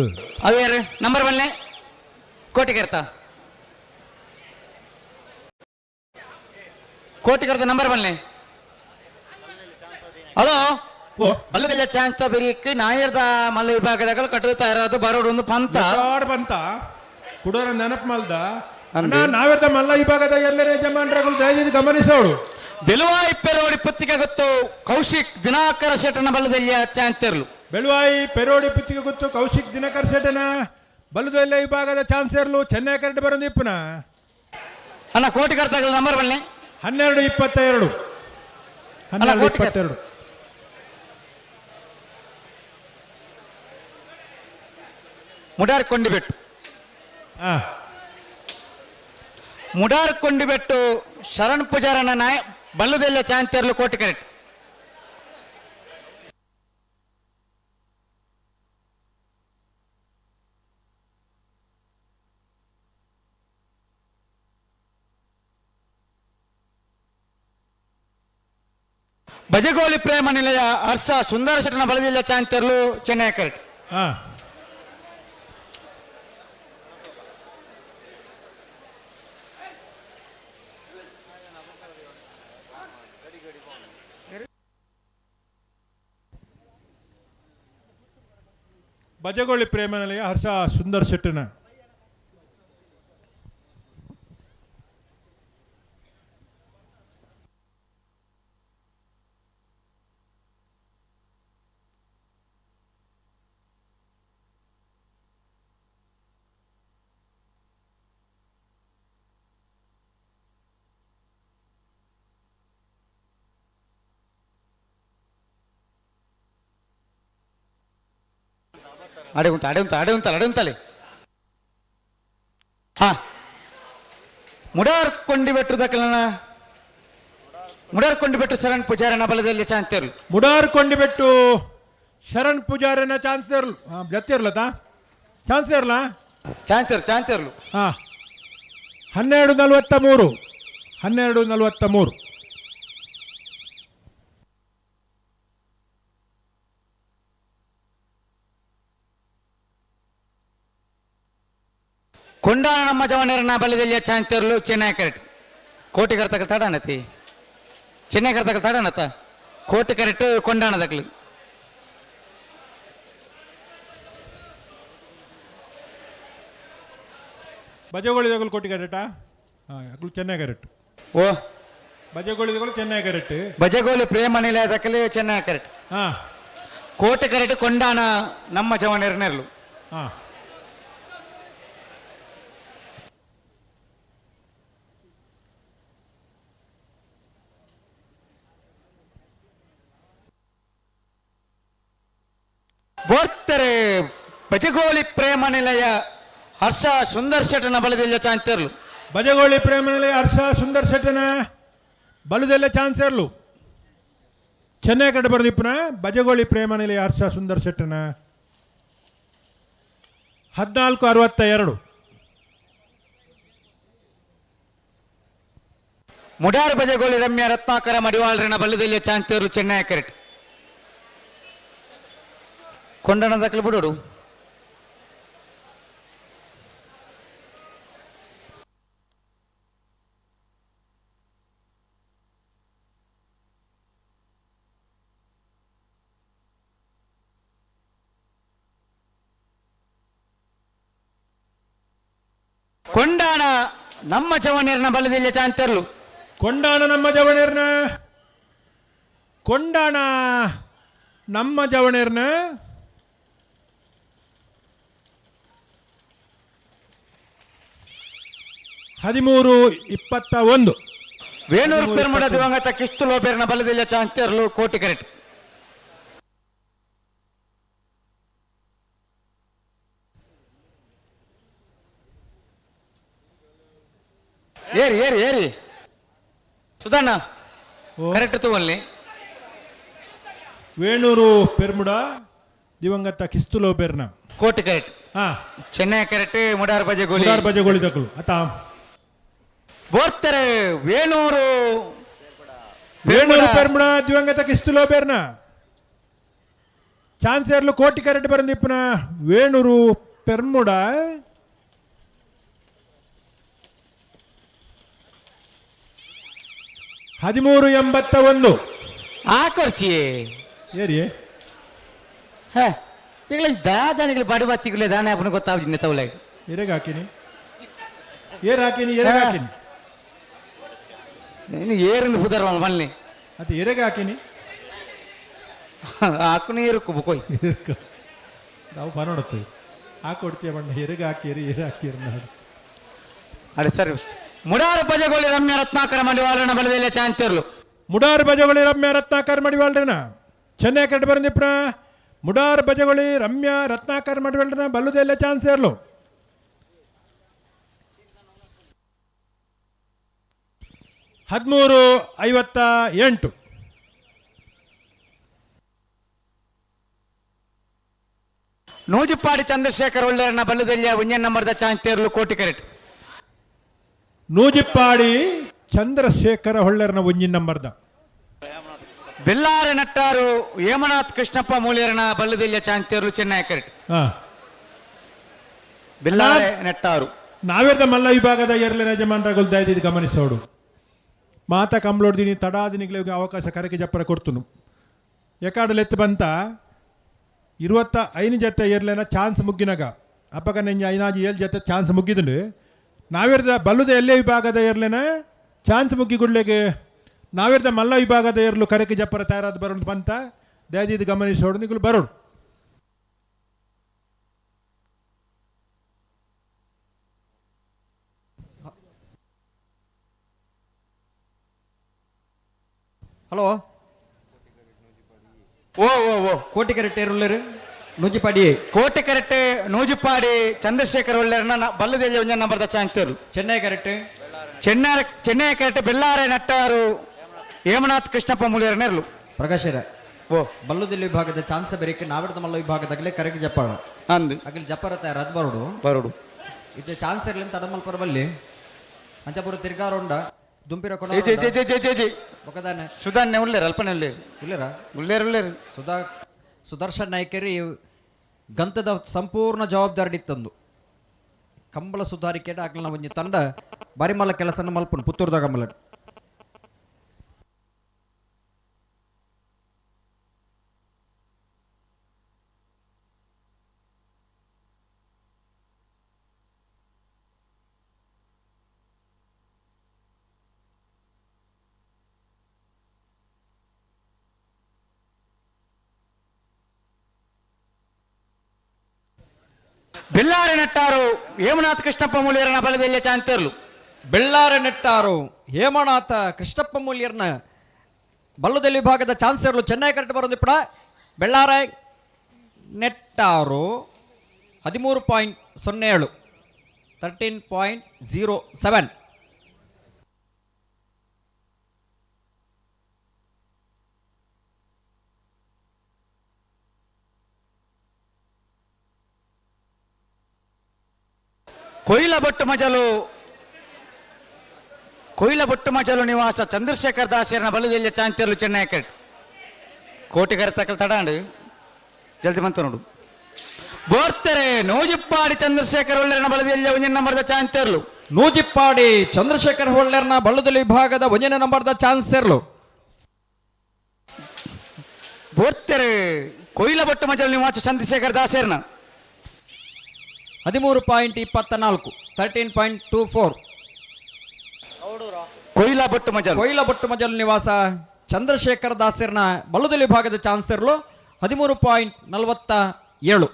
ಅವೇರು ನಂಬರ್ ಬಲ್ಲೆ ಕೋಟಿಕರ್ತ ನಂಬರ್ ಬಲ್ಲೆ ಹಲೋ ಬಲ್ಲದಲ್ಲ ಚಾನ್ಸ್ ಬರೀಕ್ ನಾಯರ್ದ ಮಲ್ಲ ವಿಭಾಗದಾಗ ಕಟ್ಟುತ್ತಾ ಇರೋದು ಬರೋಡು ಒಂದು ಪಂತ ಕುಡೋರ ನೆನಪು ಮಲ್ದ ನಾವೆರ್ದ ಮಲ್ಲ ವಿಭಾಗದ ಎಲ್ಲರೇ ಜಮಾನ್ರಗಳು ದಯವಿಟ್ಟು ಗಮನಿಸೋಡು ಬೆಲುವಾಯಿ ಪೆರೋಡಿ ಪತ್ರಿಕೆ ಗೊತ್ತು ಕೌಶಿಕ್ ದಿನಾಕರ ಶೆಟ್ಟನ ಬಲ್ಲದಲ್ಲಿಯ ಚಾನ್ಸರ್ಲು ಬೆಳುವಾಯಿ ಪೆರೋಡಿ ಪತ್ರಿಕೆ ಗೊತ್ತು ಕೌಶಿಕ್ ದಿನಕರ್ ಶೆಟ್ಟನ ಬಲ್ಲದಲ್ಲ ವಿಭಾಗದ ಚಾನ್ಸರ್ಲು ಚೆನ್ನೈ ಕರೆಕ್ಟ್ ಬರೋದಿಪ್ಪನ ಅಣ್ಣ ಕೋಟಿ ಕರ್ತಾಗಲ್ಲ ನಂಬರ್ ಬನ್ನಿ 1222 ಮುಡಾರ್ ಕೊಂಡಿಬೆಟ್ಟು ಶರಣ್ ಪೂಜಾರನ ನಾಯ ಬಲ್ಲದೆಲ್ಲ ಚಾಂತಿಯರ್ಲು ಕೋಟಿ ಕರೆಕ್ಟ್ ಬಜಗೋಳಿ ಪ್ರೇಮ ನಿಲಯ ಹರ್ಷ ಸುಂದರ ಶೆಟ್ಟನ ಬಲದಿಲ್ಲ ಚಾಂತಿಯರ್ಲು ಚೆನ್ನೈ ಕರೆಕ್ಟ್ ಬಜಗೋಳಿ ಪ್ರೇಮನಿಲಯ ಹರ್ಷ ಸುಂದರ್ ಶೆಟ್ಟನ ಅಡೆ ಉಂತಲೆ ಹಾ ಮುಡಾರ್ಕೊಂಡಿ ಬೆಟ್ಟು ಶರಣ್ ಪೂಜಾರನ ಬಲದಲ್ಲಿ ಚಾಂತಿರ್ಲು ಮುಡಾರ್ಕೊಂಡಿಬೆಟ್ಟು ಶರಣ್ ಪೂಜಾರನ ಚಾನ್ಸ್ ಇರ್ಲು ಜತ್ತಿರ್ಲತಾ ಚಾನ್ಸ್ ಇರ್ಲಾ ಚಾಂತಿರ್ಲು ಹಾಂ 12:43 ಕೊಂಡಾನ ನಮ್ಮ ಜವನೇರನ ಬಲದಲ್ಲಿ ಚಾಂತಿರ್ಲು ಚೆನ್ನೈ ಕರೆಕ್ಟ್ ಕೋಟಿ ಕರ್ತಕಲ್ ತಡಾನತಿ ಚೆನ್ನೈ ಕರ್ತಕಲ್ ತಡಾನತ ಕೋಟಿ ಕರೆಕ್ಟ್ ಕೊಂಡಾನದಕ್ಲು ಬಜಗೋಳಿ ತಗೊಳ್ ಕೋಟಿ ಕರೆಕ್ಟಾ ಹಾಂ ಅಕ್ಲು ಚೆನ್ನೈ ಕರೆಕ್ಟ್ ಓ ಬಜಗೋಳಿ ತಗೊಳ್ ಚೆನ್ನೈ ಕರೆಕ್ಟ್ ಬಜಗೋಲಿ ಪ್ರೇಮ ನಿಲಯದಕ್ಕಲೆ ಚೆನ್ನೈ ಕರೆಕ್ಟ್ ಹಾಂ ಕೋಟಿ ಕರೆಕ್ಟ್ ಕೊಂಡಾನ ನಮ್ಮ ಜವನೇರನೆರ್ಲು ಹಾಂ ಬೋರ್ತಾರೆ ಬಜಗೋಳಿ ಪ್ರೇಮ ನಿಲಯ ಹರ್ಷ ಸುಂದರ್ ಶೆಟ್ಟನ ಬಲದಲ್ಲಿ ಚಾಂತಿರ್ಲು ಬಜಗೋಳಿ ಪ್ರೇಮನಿಲಯ ಹರ್ಷ ಸುಂದರ್ ಶೆಟ್ಟನ ಬಲದಲ್ಲೇ ಚಾನ್ಸ್ ಇರ್ಲು ಚೆನ್ನೈ ಕಡೆ ಬರ್ದಿಪ್ಪನ ಬಜಗೋಳಿ ಪ್ರೇಮನಿಲಯ ಹರ್ಷ ಸುಂದರ್ ಶೆಟ್ಟನ 14:62 ಮುಡಾರ್ ಬಜಗೋಳಿ ರಮ್ಯ ರತ್ನಾಕರ ಮಡಿವಾಳ್ರನ ಬಲದಲ್ಲಿ ಚಾಂತಿರ್ಲು ಚೆನ್ನೈ ಕರೆಕ್ಟ್ ಕೊಂಡಣದಕ್ಕಲು ಬಿಡೋಡು ಕೊಂಡಾಣ ನಮ್ಮ ಜವನೇರನ ಬಲದಲ್ಲಿ ಚಾಂತಿರ್ಲು ಕೊಂಡಾಣ ನಮ್ಮ ಜವನೇರ್ನ ಕೊಂಡಾಣ ನಮ್ಮ ಜವನೇರ್ನ ಹದಿಮೂರು 21 ವೇಣೂರು ಪೆರ್ಮುಡ ದಿವಂಗತ ಕಿಸ್ತುಲೋ ಬೇರ್ನ ಬಲದಲ್ಲಿ ಚಾಂತಿರ್ಲು ಕೋಟಿ ಕರೆಕ್ಟ್ ಏರಿ ಸುಧಣ್ಣ ಕರೆಕ್ಟ್ ತಗೊಳ್ಳಿ ವೇಣೂರು ಪೆರ್ಮುಡ ದಿವಂಗತ ಕಿಸ್ತುಲೋ ಬೇರ್ನ ಕೋಟಿ ಕರೆಕ್ಟ್ ಹಾ ಚೆನ್ನೈ ಕರೆಕ್ಟ್ ಮುಡಾರ್ ಬಜಗೋಳಿ ಬಜಗೋಳಿ ತಗೊಳ್ಳು ಆತಾ ಬೋರ್ತಾರೆ ವೇಣೂರು ಪೆರ್ಮುಡ ದಿವಂಗತ ಕಿಸ್ತುಲೋ ಬೇರ್ನ ಚಾನ್ಸ್ ಇರ್ಲು ಕೋಟಿ ಕರೆಕ್ಟ್ ಬರಂದಿಪ್ಪನ ವೇಣೂರು ಪೆರ್ಮುಡ ಹದಿಮೂರು 81 ಆಕರ್ಚಿಯೇ ಏರಿ ಹೇ ತಿಂಗಳ ದಾದಾನಿಗಳು ಬಡ ಬತ್ತಿಗಳು ದಾನ ಅಪ್ಪನ ಗೊತ್ತಾವ್ಜಿನ ತವಲ ಎರೆಗೆ ಹಾಕಿನಿ ಎರೆಗೆ ಹಾಕಿನಿ ನೀನು ಏರಿಂದ ಸುಧಾರ ಮಲ್ಲಿ ಅದು ಎರೆಗೆ ಹಾಕಿನಿ ಹಾಕು ಏರುಕು ಬುಕೋಯ್ ನಾವು ಪನೋಡುತ್ತೇವೆ ಹಾಕೊಡ್ತೀಯ ಬಣ್ಣ ಎರೆಗೆ ಹಾಕಿ ಎರೆ ಹಾಕಿರಿ ನಾನು ಅದೇ ಸರಿ ಮುಡಾರು ಬಜಗೋಳಿ ರಮ್ಯ ರತ್ನಾಕರ ಮಡಿವಾಳನ ಬಲದಲ್ಲಿ ಚಾಂತಿರ್ಲು ಮುಡಾರ್ ಬಜಗೋಳಿ ರಮ್ಯ ರತ್ನಾಕರ್ ಮಡಿವಾಳ್ರನ ಚೆನ್ನೈ ಕಡೆ ಬರಂದಿಪ್ಪ ಮುಡಾರ್ ಬಜಗೋಳಿ ರಮ್ಯ ರತ್ನಾಕರ್ ಮಡಿವಾಳ್ರನ ಬಲ್ಲುದೆಲ್ಲ ಚಾನ್ಸ್ ಇರ್ಲು ಹದಿಮೂರು 58 ನೂಜಿಪ್ಪಾಡಿ ಚಂದ್ರಶೇಖರ್ ಒಳ್ಳೆಯರನ್ನ ಬಲ್ಲದಲ್ಲಿ ಒಂಜನ್ ನಂಬರ್ದ ಚಾಂತಿರ್ಲು ಕೋಟಿ ಕರೆಕ್ಟ್ ನೂಜಿಪ್ಪಾಡಿ ಚಂದ್ರಶೇಖರ ಹೊಳ್ಳೆರನ ಒಂಜಿನ ನಂಬರ್ದ ಬೆಲ್ಲಾರೆ ನಟ್ಟಾರು ಹೇಮನಾಥ್ ಕೃಷ್ಣಪ್ಪ ಮೂಲಿಯರನ ಬಲ್ಲದಲ್ಲಿ ಚಾಂತಿರ್ಲು ಚೆನ್ನೈ ಕರೆಕ್ಟ್ ಬೆಲ್ಲಾರೆ ನೆಟ್ಟಾರು ನಾವೇದ ಮಲ್ಲ ವಿಭಾಗದ ಎರಲೆ ಯಜಮಾನರಾಗಲ್ ದಯದಿದ್ದು ಗಮನಿಸೋಡು ಮಾತ ಕಂಬ್ಳೋಡ್ದಿನಿ ತಡಾದಿನಿಗಳಿಗೆ ಅವಕಾಶ ಕರಕೆ ಜಪ್ಪರ ಕೊಡ್ತುನು ಎಕಾಡಲು ಎತ್ತು ಬಂತ 25 ಜೊತೆ ಏರ್ಲೇನ ಚಾನ್ಸ್ ಮುಗ್ಗಿನಾಗ ಅಪ್ಪಗ ನೆಂಜ 5-7 ಜೊತೆ ಚಾನ್ಸ್ ಮುಗ್ಗಿದ್ರು ನಾವಿರ್ದ ಬಲ್ಲುದ ಎಲ್ಲೇ ವಿಭಾಗದ ಏರ್ಲೇನ ಚಾನ್ಸ್ ಮುಗ್ಗಿ ಗುಡ್ಲೆಗೆ ನಾವಿರ್ದ ಮಲ್ಲ ವಿಭಾಗದ ಏರ್ಲು ಕರೆಕೆ ಜಪ್ಪರ ತಯಾರಾದ ಬರೋದು ಬಂತ ದಯದಿದ್ದು ಗಮನಿಸೋಡು ನಿಗಳು ಬರೋಡು. ಹಲೋ ಓ ಓ ಓ ಕೋಟಿಕೆರೆಟ್ಟೆ ಉಳ್ಳರು ನೂಜಿಪಾಡಿ ಕೋಟಿಕೆರೆಟ್ಟೆ ನೂಜಿಪಾಡಿ ಚಂದ್ರಶೇಖರ್ ಒಳ್ಳೆಯರನ್ನ ಬಲ್ಲದಲ್ಲಿ ಒಂಜ ನಂಬರ್ದ ಚಾಂಕ್ತರು. ಚೆನ್ನೈ ಕೆರೆಟ್ಟೆ ಚೆನ್ನೈ ಕೆರೆಟ್ಟೆ ಬೆಲ್ಲಾರೆ ನಟ್ಟಾರು ಹೇಮನಾಥ್ ಕೃಷ್ಣಪ್ಪ ಮುಳಿಯರ ನೆರಳು ಪ್ರಕಾಶರ ಓ ಬಲ್ಲುದಿಲ್ಲಿ ವಿಭಾಗದ ಚಾನ್ಸ್ ಬೆರಿಕೆ ನಾವಿಡ್ದ ಮಲ್ಲ ವಿಭಾಗದಾಗಲೇ ಕರೆಗೆ ಜಪ್ಪಾಡ ಅಂದು ಅಗಲಿ ಜಪ್ಪರ ತಯಾರಾದ ಬರೋಡು ಬರೋಡು ಇದು ಚಾನ್ಸ್ ಇರ್ಲಿ ತಡಮಲ್ಪರ ಬಲ್ಲಿ ಅಂಚಪುರ ತಿರ್ಗಾರೋಂಡ ದುಂಪಿರ ಜೈ ಜೈ ಜೈ ಜೈ ಜೈ ಜೈ ಒಕ್ಕದಾನೆ ಸುಧಾನ್ಯ ಉಳ್ಳೇರು ಅಲ್ಪನೆ ಉಳ್ಳೇರು ಉಳ್ಳೇರಾ ಉಳ್ಳೇರು ಸುದರ್ಶನ್ ನಾಯ್ಕರಿ ಗಂತದ ಸಂಪೂರ್ಣ ಜವಾಬ್ದಾರಿ ತಂದು ಕಂಬಳ ಸುಧಾರಿಕೆ ಆಗ್ಲ ಒಂಜಿ ತಂಡ ಬಾರಿಮಲ್ಲ ಕೆಲಸನ ಮಲ್ಪನು ಪುತ್ತೂರ್ದಾಗ ಮಲ್ಲ ಬೆಲ್ಲಾರೆ ನಟ್ಟಾರು ಹೇಮನಾಥ್ ಕೃಷ್ಣಪ್ಪ ಮುಳಿಯರನ ಬಲದಲ್ಲಿ ಚಾಂತರ್ಲು ಬೆಳ್ಳಾರೆ ನೆಟ್ಟಾರು ಹೇಮನಾಥ ಕೃಷ್ಣಪ್ಪ ಮೂಲ್ಯರ್ನ ಬಲ್ಲದಲ್ಲಿ ವಿಭಾಗದ ಚಾನ್ಸರ್ಲು ಚೆನ್ನೈ ಕರೆಕ್ಟ್ ಬರೋದು ಇಪ್ಪಡ ಬೆಳ್ಳಾರೆ ನೆಟ್ಟಾರು 13.07 13.07 ಕೊಯ್ಲಬೊಟ್ಟು ಮಜಲು ನಿವಾಸ ಚಂದ್ರಶೇಖರ್ ದಾಸರನ ಬಲದಲ್ಲಿ ಚಾಂತರ್ಲು ಚೆನ್ನೈ ಕೆರೆಟ್ ಕೋಟಿಗರ ತಕಲ್ ತಡಾಂಡು ಜಲ್ದಿ ಬಂತು ನೋಡು ಬೋರ್ತೆರೆ ನೂಜಿಪ್ಪಾಡಿ ಚಂದ್ರಶೇಖರ್ ಒಳ್ಳೆರನ ಬಲದಲ್ಲಿ ಒಂಜನ ನಂಬರ್ದ ಚಾಂತರ್ಲು ನೂಜಿಪ್ಪಾಡಿ ಚಂದ್ರಶೇಖರ್ ಹೊಳ್ಳೆರ್ನ ಬಲ್ಲದಲ್ಲಿ ವಿಭಾಗದ ಒಂದನೇ ನಂಬರ್ದ ಚಾನ್ಸರ್ಲು ಬೋರ್ತೆರೆ ಕೊಯ್ಲಬೊಟ್ಟು ಮಜಲು ನಿವಾಸ ಚಂದ್ರಶೇಖರ್ ದಾಸರನ 13.24 13.24 ಕೊಯ್ಲಬೊಟ್ಟು ಮಜಲು ನಿವಾಸ ಚಂದ್ರಶೇಖರ್ ದಾಸರ್ನ ಬಲ್ಲದಲ್ಲಿ ವಿಭಾಗದ ಚಾನ್ಸರ್ಲು 13.47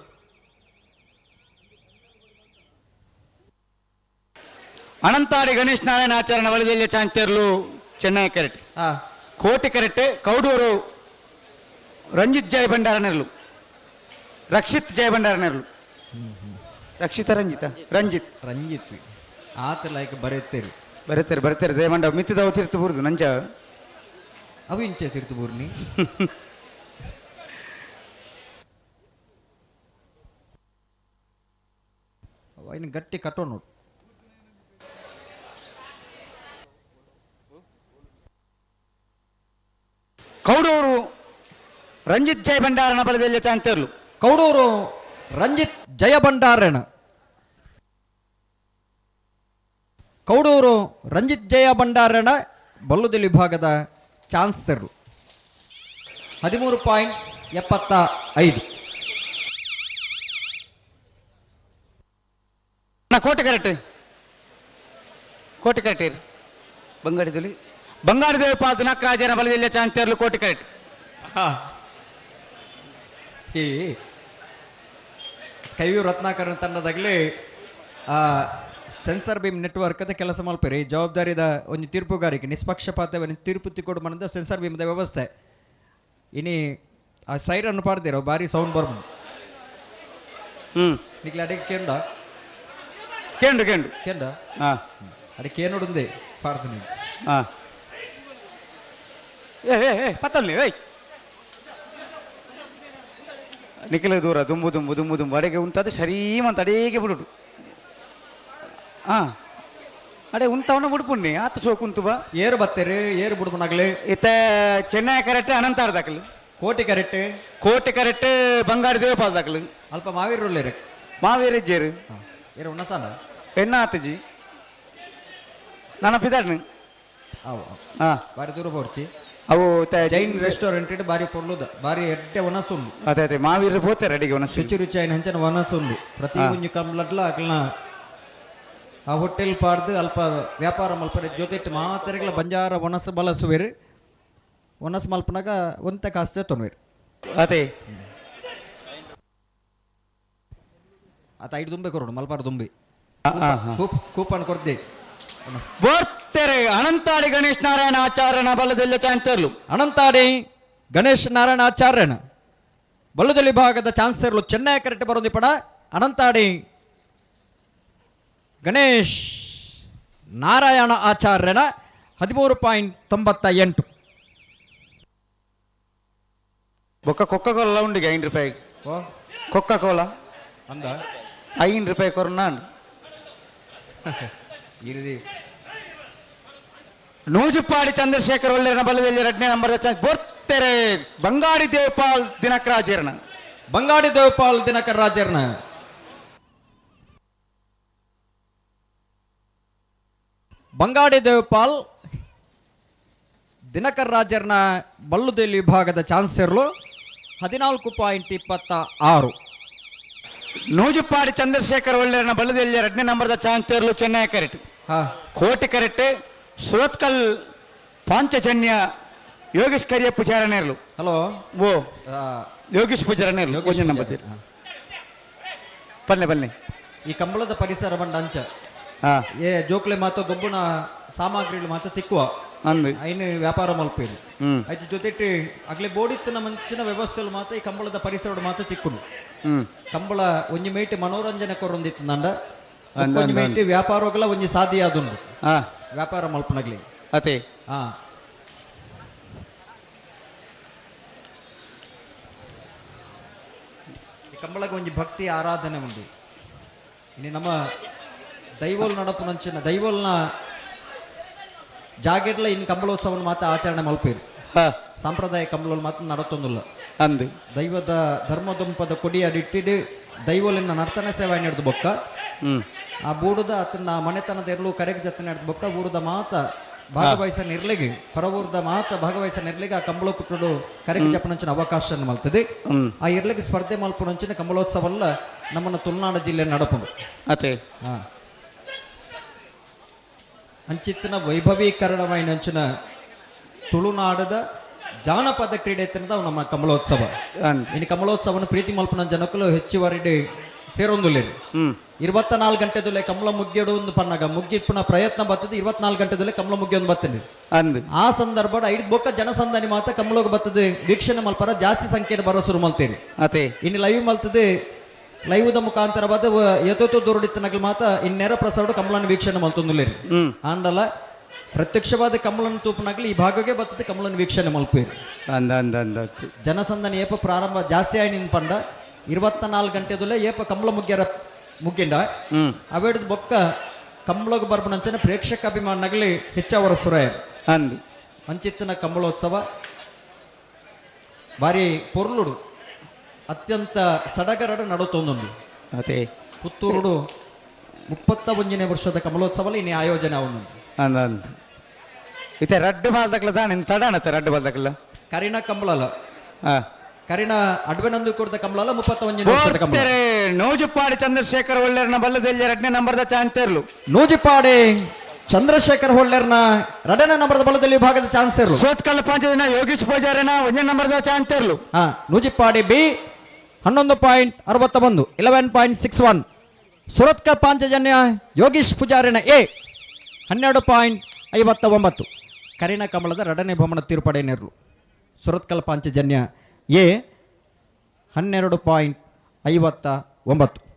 ಅನಂತಾಡಿ ಗಣೇಶ್ ನಾರಾಯಣ ಆಚರಣ ಬಲದಲ್ಲಿ ಚಾಂತರ್ಲು ಚೆನ್ನೈ ಕೆರೆಟ್ ಕೋಟಿ ಕೆರೆಟ್ ಕೌಡೂರು ರಂಜಿತ್ ಜಯ ಭಂಡಾರ ನೆರಳು ರಕ್ಷಿತ್ ಜಯ ಭಂಡಾರ ನೆರಳು ರಂಜಿತ್ ಆತ ಲೈಕ್ ಬರೆಯುತ್ತೇರಿ ಬರ್ತಾರೆ ದಯಮಂಡ ಮಿತ್ತಿದವು ತಿರ್ತು ಬುರ್ದು ನಂಜ ಅವು ಇಂಚೆ ತಿರ್ತು ಬೂರ್ನಿ ಇನ್ನು ಗಟ್ಟಿ ಕಟ್ಟೋ ನೋಡು ಕೌಡೂರು ರಂಜಿತ್ ಜಯ ಭಂಡಾರನ ಬಲದಲ್ಲಿ ಚಾಂತರ್ಲು ಕೌಡೂರು ರಂಜಿತ್ ಜಯ ಭಂಡಾರಣ ಕೌಡೂರು ರಂಜಿತ್ ಜಯ ಭಂಡಾರಣ ಬಲ್ಲುದಲ್ಲಿ ವಿಭಾಗದ ಚಾನ್ಸರ್ 13.75 ಕೋಟೆ ಕರೆಕ್ಟ್ ಬಂಗಾರದೇವಿ ಪಾಲ್ತು ನಾಗರಾಜನ ಬಲದಲ್ಲಿ ಚಾಂತರ್ಲು ಕೋಟೆ ಕರೆಕ್ಟ್ ಈ ಸ್ಕೈವ್ಯೂ ರತ್ನಾಕರನ್ ತಂಡದಾಗಲೇ ಸೆನ್ಸರ್ ಬೀಮ್ ನೆಟ್ವರ್ಕ್ ಅದ ಕೆಲಸ ಮಲ್ಪರಿ ಜವಾಬ್ದಾರಿದ ಒಂದು ತೀರ್ಪುಗಾರಿಕೆ ನಿಷ್ಪಕ್ಷಪಾತವನ್ನು ತೀರ್ಪು ತಿಕ್ಕೊಡು ಮನದ ಸೆನ್ಸರ್ ಬೀಮ್ದ ವ್ಯವಸ್ಥೆ ಇನಿ ಆ ಸೈರನ್ನು ಪಾಡ್ದಿರೋ ಭಾರಿ ಸೌಂಡ್ ಬರ್ಮ ನಿಕ್ಲ ಅಡಿಗೆ ಕೇಂಡ ಅಡಿಗೆ ಕೇನುಡುಂದೆ ಪಾಡ್ತೀನಿ ಪತ್ತಲ್ಲಿ ನಿಖಿಲ ದೂರ ದುಂಬು ಅಡೆಗೆ ಉಂಟದು ಸರೀಮಂತ ಅಡೇಗೆ ಬಿಡುಡು ಅಡೆ ಉಂಟವನ್ನ ಬಿಡ್ಪುಣ್ಣಿ ಆತ ಸೋ ಕುಂತು ಬಾ ಏರು ಬತ್ತೇರಿ ಏರು ಬಿಡ್ಬನಾಗ್ಲಿ ಇತ್ತ ಚೆನ್ನೈ ಕರೆಕ್ಟ್ ಅನಂತಾರ ದಾಖಲು ಕೋಟಿ ಕರೆಕ್ಟ್ ಬಂಗಾರ ದೇವಪಾಲ್ ದಾಖಲು ಅಲ್ಪ ಮಾವೀರ್ರುಳ್ಳೇರಿ ಮಾವೇರಿಜ್ಜೇರು ಏರು ಉಣ್ಣಸಾನ ಎಣ್ಣ ಆತಜಿ ನನ್ನ ಪಿದಾಡ್ನು ಬಾರಿ ದೂರ ಬೋರ್ಚಿ ಅವು ಜೈನ್ ರೆಸ್ಟೋರೆಂಟ್ ಇಡ್ ಬಾರಿ ಪೊರ್ಲುದ ಬಾರಿ ಎಡ್ಡೆ ವನಸುಂಡು ಅದೇ ಅದೇ ಮಾವೀರ ಪೋತಾರೆ ಅಡಿಗೆ ಒನಸಿ ರುಚಿ ರುಚಿ ಆಯ್ನ ಹಂಚನ ವನಸುಂಡು ಪ್ರತಿ ಕುಂಜು ಕಂಬ್ಲಡ್ಲ ಅಕ್ಲನ ಆ ಹೋಟೆಲ್ ಪಾಡ್ದು ಅಲ್ಪ ವ್ಯಾಪಾರ ಮಲ್ಪರೆ ಜೊತೆಟ್ ಮಾತರೆಗಳ ಬಂಜಾರ ಒನಸು ಬಲಸುವೇರು ಒನಸು ಮಲ್ಪನಾಗ ಒಂತೆ ಕಾಸ್ತೆ ತೊನ್ವೇರು ಅದೇ ಆತ ಐದು ದುಂಬೆ ಕೊರೋಡು ಮಲ್ಪಾರ ದುಂಬಿ ಕೂಪನ್ ಕೊರ್ದೆ ಬೋರ್ತೆರೆ ಅನಂತಾಡಿ ಗಣೇಶ್ ನಾರಾಯಣ ಆಚಾರ್ಯನ ಬಲದಲ್ಲಿ ಚಾನ್ಸರ್ಲು ಅನಂತಾಡಿ ಗಣೇಶ್ ನಾರಾಯಣ ಆಚಾರ್ಯನ ಬಲ್ಲದಲ್ಲಿ ಭಾಗದ ಚಾನ್ಸರ್ಲು ಚೆನ್ನೈ ಕರೆಕ್ಟ್ ಬರೋದಿ ಪಡ ಅನಂತಾಡಿ ಗಣೇಶ್ ನಾರಾಯಣ ಆಚಾರ್ಯನ 13.98 ಬೊಕ್ಕ ಕೊಕ್ಕ ಕೋಲ ಉಂಡಿಗೆ ₹5 ಕೊಕ್ಕ ಕೋಲ ಅಂದ ₹5 ಕೊರೋನಾ ಇರದಿ ನೂಜುಪಾಡಿ ಚಂದ್ರಶೇಖರ್ ಒಳ್ಳೆಯ ಬಲದಲ್ಲಿ 2ನೇ ನಂಬರ್ ಬೋರ್ತೆರೆ ಬಂಗಾಡಿ ದೇವಪಾಲ್ ದಿನಕರ್ ಆಚರಣ ಬಂಗಾಡಿ ದೇವಪಾಲ್ ದಿನಕರ್ ರಾಜರ್ನ ಬಂಗಾಡಿ ದೇವಪಾಲ್ ದಿನಕರ್ ರಾಜರ್ನ ಬಲ್ಲುದೇಲಿ ವಿಭಾಗದ ಚಾನ್ಸರ್ಲು 14.26 ನೂಜುಪಾಡಿ ಚಂದ್ರಶೇಖರ್ ಒಳ್ಳೆಯ ಬಲದಲ್ಲಿ 2ನೇ ನಂಬರ್ ಚಾನ್ಸರ್ಲು ಚೆನ್ನೈ ಕರೆಕ್ಟ್ ಕೋಟಿ ಕರೆಕ್ಟ್ ಸುರತ್ಕಲ್ ಪಾಂಚಜನ್ಯ ಯೋಗೇಶ್ ಕರಿಯ ಪೂಜಾರನೇರ್ಲು ಹಲೋ ಓ ಯೋಗೇಶ್ ಪೂಜಾರನೇರ್ಲು ಯೋಗೇಶ್ ನಂಬರ್ ಬನ್ನಿ ಬನ್ನಿ ಈ ಕಂಬಳದ ಪರಿಸರ ಬಂಡ ಅಂಚ ಏ ಜೋಕ್ಲೆ ಮಾತು ಗೊಬ್ಬನ ಸಾಮಗ್ರಿಗಳು ಮಾತು ತಿಕ್ಕುವ ಅಂದು ಐನು ವ್ಯಾಪಾರ ಮಲ್ಪೇರು ಆಯ್ತು ಜೊತೆಟ್ಟು ಅಗ್ಲೆ ಬೋಡಿತ್ತಿನ ಮಂಚಿನ ವ್ಯವಸ್ಥೆಲು ಮಾತ ಈ ಕಂಬಳದ ಪರಿಸರ ಮಾತು ತಿಕ್ಕುನು ಕಂಬಳ ಒಂಜಿ ಮೇಟಿ ಮನೋರಂಜನೆ ಕೊರೊಂದಿತ್ತು ನಂಡ ಒಂಜಿ ಮೇಟಿ ವ್ಯಾಪಾರಗಳ ಒಂಜಿ ಸಾಧ್ಯ ಆದುಂಡು ವ್ಯಾಪಾರ ಮಲ್ಪನಗ್ಲಿ ಅದೇ ಈ ಕಂಬಳಕ್ಕೆ ಒಂಜಿ ಭಕ್ತಿ ಆರಾಧನೆ ಉಂಡು ಇನ್ನು ನಮ್ಮ ದೈವೋಲ್ ನಡಪು ನಂಚಿನ ದೈವೋಲ್ನ ಜಾಗೆಡ್ಲ ಇನ್ನು ಕಂಬಳೋತ್ಸವನ ಮಾತ್ರ ಆಚರಣೆ ಮಲ್ಪೇರು ಸಾಂಪ್ರದಾಯ ಕಂಬಳೋಲ್ ಮಾತ್ರ ನಡತೊಂದಿಲ್ಲ ಅಂದು ದೈವದ ಧರ್ಮದುಂಪದ ಕೊಡಿ ಅಡಿಟ್ಟಿಡು ದೈವೋಲಿನ ನರ್ತನ ಸೇವೆ ನಡೆದು ಬೊಕ್ಕ ಆ ಬೂಡದ ಅತನ ಮನೆತನದ ಎರಲು ಕರೆಗೆ ಜೊತೆ ನಡೆದು ಬೊಕ್ಕ ಊರದ ಮಾತ ಭಾಗವಹಿಸ ನಿರ್ಲಿಗೆ ಪರ ಊರದ ಮಾತ ಭಾಗವಹಿಸ ನಿರ್ಲಿಗೆ ಆ ಕಂಬಳ ಕುಟ್ಟುಡು ಕರೆಗೆ ಜಪನಂಚಿನ ಅವಕಾಶ ಮಲ್ತದೆ ಆ ಇರ್ಲಿಗೆ ಸ್ಪರ್ಧೆ ಮಲ್ಪುನಂಚಿನ ಕಂಬಳೋತ್ಸವಲ್ಲ ನಮ್ಮನ್ನ ತುಳುನಾಡು ಜಿಲ್ಲೆ ನಡಪುಡು ಅದೇ ಅಂಚಿತ್ತಿನ ವೈಭವೀಕರಣವಾಯಿನಂಚಿನ ತುಳುನಾಡದ ಜಾನಪದ ಕ್ರೀಡೆ ಎತ್ತಿನದ ನಮ್ಮ ಕಮಲೋತ್ಸವ ಇನ್ನು ಕಮಲೋತ್ಸವನ ಪ್ರೀತಿ ಮಲ್ಪನ ಜನಕ್ಕಲು ಹೆಚ್ಚುವರಿ ಸೇರೊಂದುಲ್ಲೇರು 24 ಗಂಟೆದಲ್ಲೇ ಕಮಲ ಮುಗ್ಗೆಡು ಒಂದು ಪನ್ನಾಗ ಮುಗ್ಗಿಪ್ಪನ ಪ್ರಯತ್ನ ಬರ್ತದೆ 24 ಗಂಟೆದಲ್ಲೇ ಕಮಲ ಮುಗ್ಗಿ ಒಂದು ಬರ್ತದೆ ಆ ಸಂದರ್ಭ ಐದು ಬೊಕ್ಕ ಜನಸಂದಾನಿ ಮಾತ ಕಮಲೋಗ ಬರ್ತದೆ ವೀಕ್ಷಣೆ ಮಲ್ಪರ ಜಾಸ್ತಿ ಸಂಖ್ಯೆಯ ಬರೋಸರು ಮಲ್ತೇರಿ ಅದೇ ಇನ್ನು ಲೈವ್ ಮಲ್ತದೆ ಲೈವ್ದ ಮುಖಾಂತರ ಬದ ಎತ್ತೊತ್ತು ದೂರಡಿತ್ತನಾಗಲಿ ಮಾತ ಇನ್ನೆರ ಪ್ರಸಾದ ಕಮಲನ ವೀಕ್ಷಣೆ ಮಲ್ತೊಂದುಲ್ಲೇರಿ ಆಂಡಲ ಪ್ರತ್ಯಕ್ಷವಾದ ಕಮಲನ ತೂಪನಾಗ್ಲಿ ಈ ಭಾಗಕ್ಕೆ ಬರ್ತದೆ ಕಮಲನ ವೀಕ್ಷಣೆ ಮಲ್ಪೇರಿ ಜನಸಂದಾನಿ ಏಪ ಪ್ರಾರಂಭ ಜಾಸ್ತಿ ಆಯ್ ನಿನ್ ಪಂಡ 24 ಗಂಟೆದಲ್ಲೇ ಏಪ ಕಮಲ ಮುಗ್ಗ್ಯಾರ ಮುಗ್ಗಿಂಡ ಅವೇಡ್ದು ಬೊಕ್ಕ ಕಂಬಳೋಗ ಬರ್ಬನಂಚನ ಪ್ರೇಕ್ಷಕ ಅಭಿಮಾನಗಲಿ ಹೆಚ್ಚವರ ಸುರಾಯ ಅಂದು ಅಂಚಿತ್ತಿನ ಕಂಬಳೋತ್ಸವ ಬಾರಿ ಪೊರ್ಲುಡು ಅತ್ಯಂತ ಸಡಗರಡು ನಡುತ್ತೊಂದುಂಡು ಅದೇ ಪುತ್ತೂರುಡು 31ನೇ ವರ್ಷದ ಕಮಲೋತ್ಸವ ಇನ್ನು ಆಯೋಜನೆ ಅವನು ಅಂದು ಇತ್ತೆ ರಡ್ಡು ಬಾಲ್ದಕ್ಲ ತಾನೆ ತಡಾಣತ್ತೆ ರಡ್ಡು ಬಾಲ್ದಕ್ಲ ಕರಿಣ ಕಂಬಳಲ ಕರಿಣ ಅಡ್ವೆನಂದು ಕೊಡ್ದ ಕಮಲಲ್ಲ 31ನೇ ವರ್ಷದ ಕಮಲ ನೂಜುಪಾಡಿ ಚಂದ್ರಶೇಖರ್ ಒಳ್ಳೆಯರ್ನ ಬಲ್ಲದಲ್ಲಿ 2ನೇ ನಂಬರ್ದ ಚಾನ್ಸರ್ಲು ನೂಜಿಪಾಡಿ ಚಂದ್ರಶೇಖರ್ ಹೊಳ್ಳೆರ್ನ 2ನೇ ನಂಬರ್ದ ಬಲದಲ್ಲಿ ವಿಭಾಗದ ಚಾನ್ಸರ್ಲು ಸೋತ್ಕಲ್ ಪಾಂಚಜನ ಯೋಗೀಶ್ ಪೂಜಾರನ 1ನೇ ನಂಬರ್ದ ಚಾನ್ಸರ್ಲು ನೂಜಿಪಾಡಿ ಬಿ 11.61 11.61 ಸುರತ್ಕಲ್ ಪಾಂಚಜನ್ಯ ಯೋಗೀಶ್ ಪೂಜಾರಿನ ಎ 12.59 ಕರಿಣ ಕಮಲದ 2ನೇ ಬಹುಮಾನ ತೀರ್ಪಡೆ ನೆರಳು ಸುರತ್ಕಲ್ ಪಾಂಚಜನ್ಯ ಎ 12.59.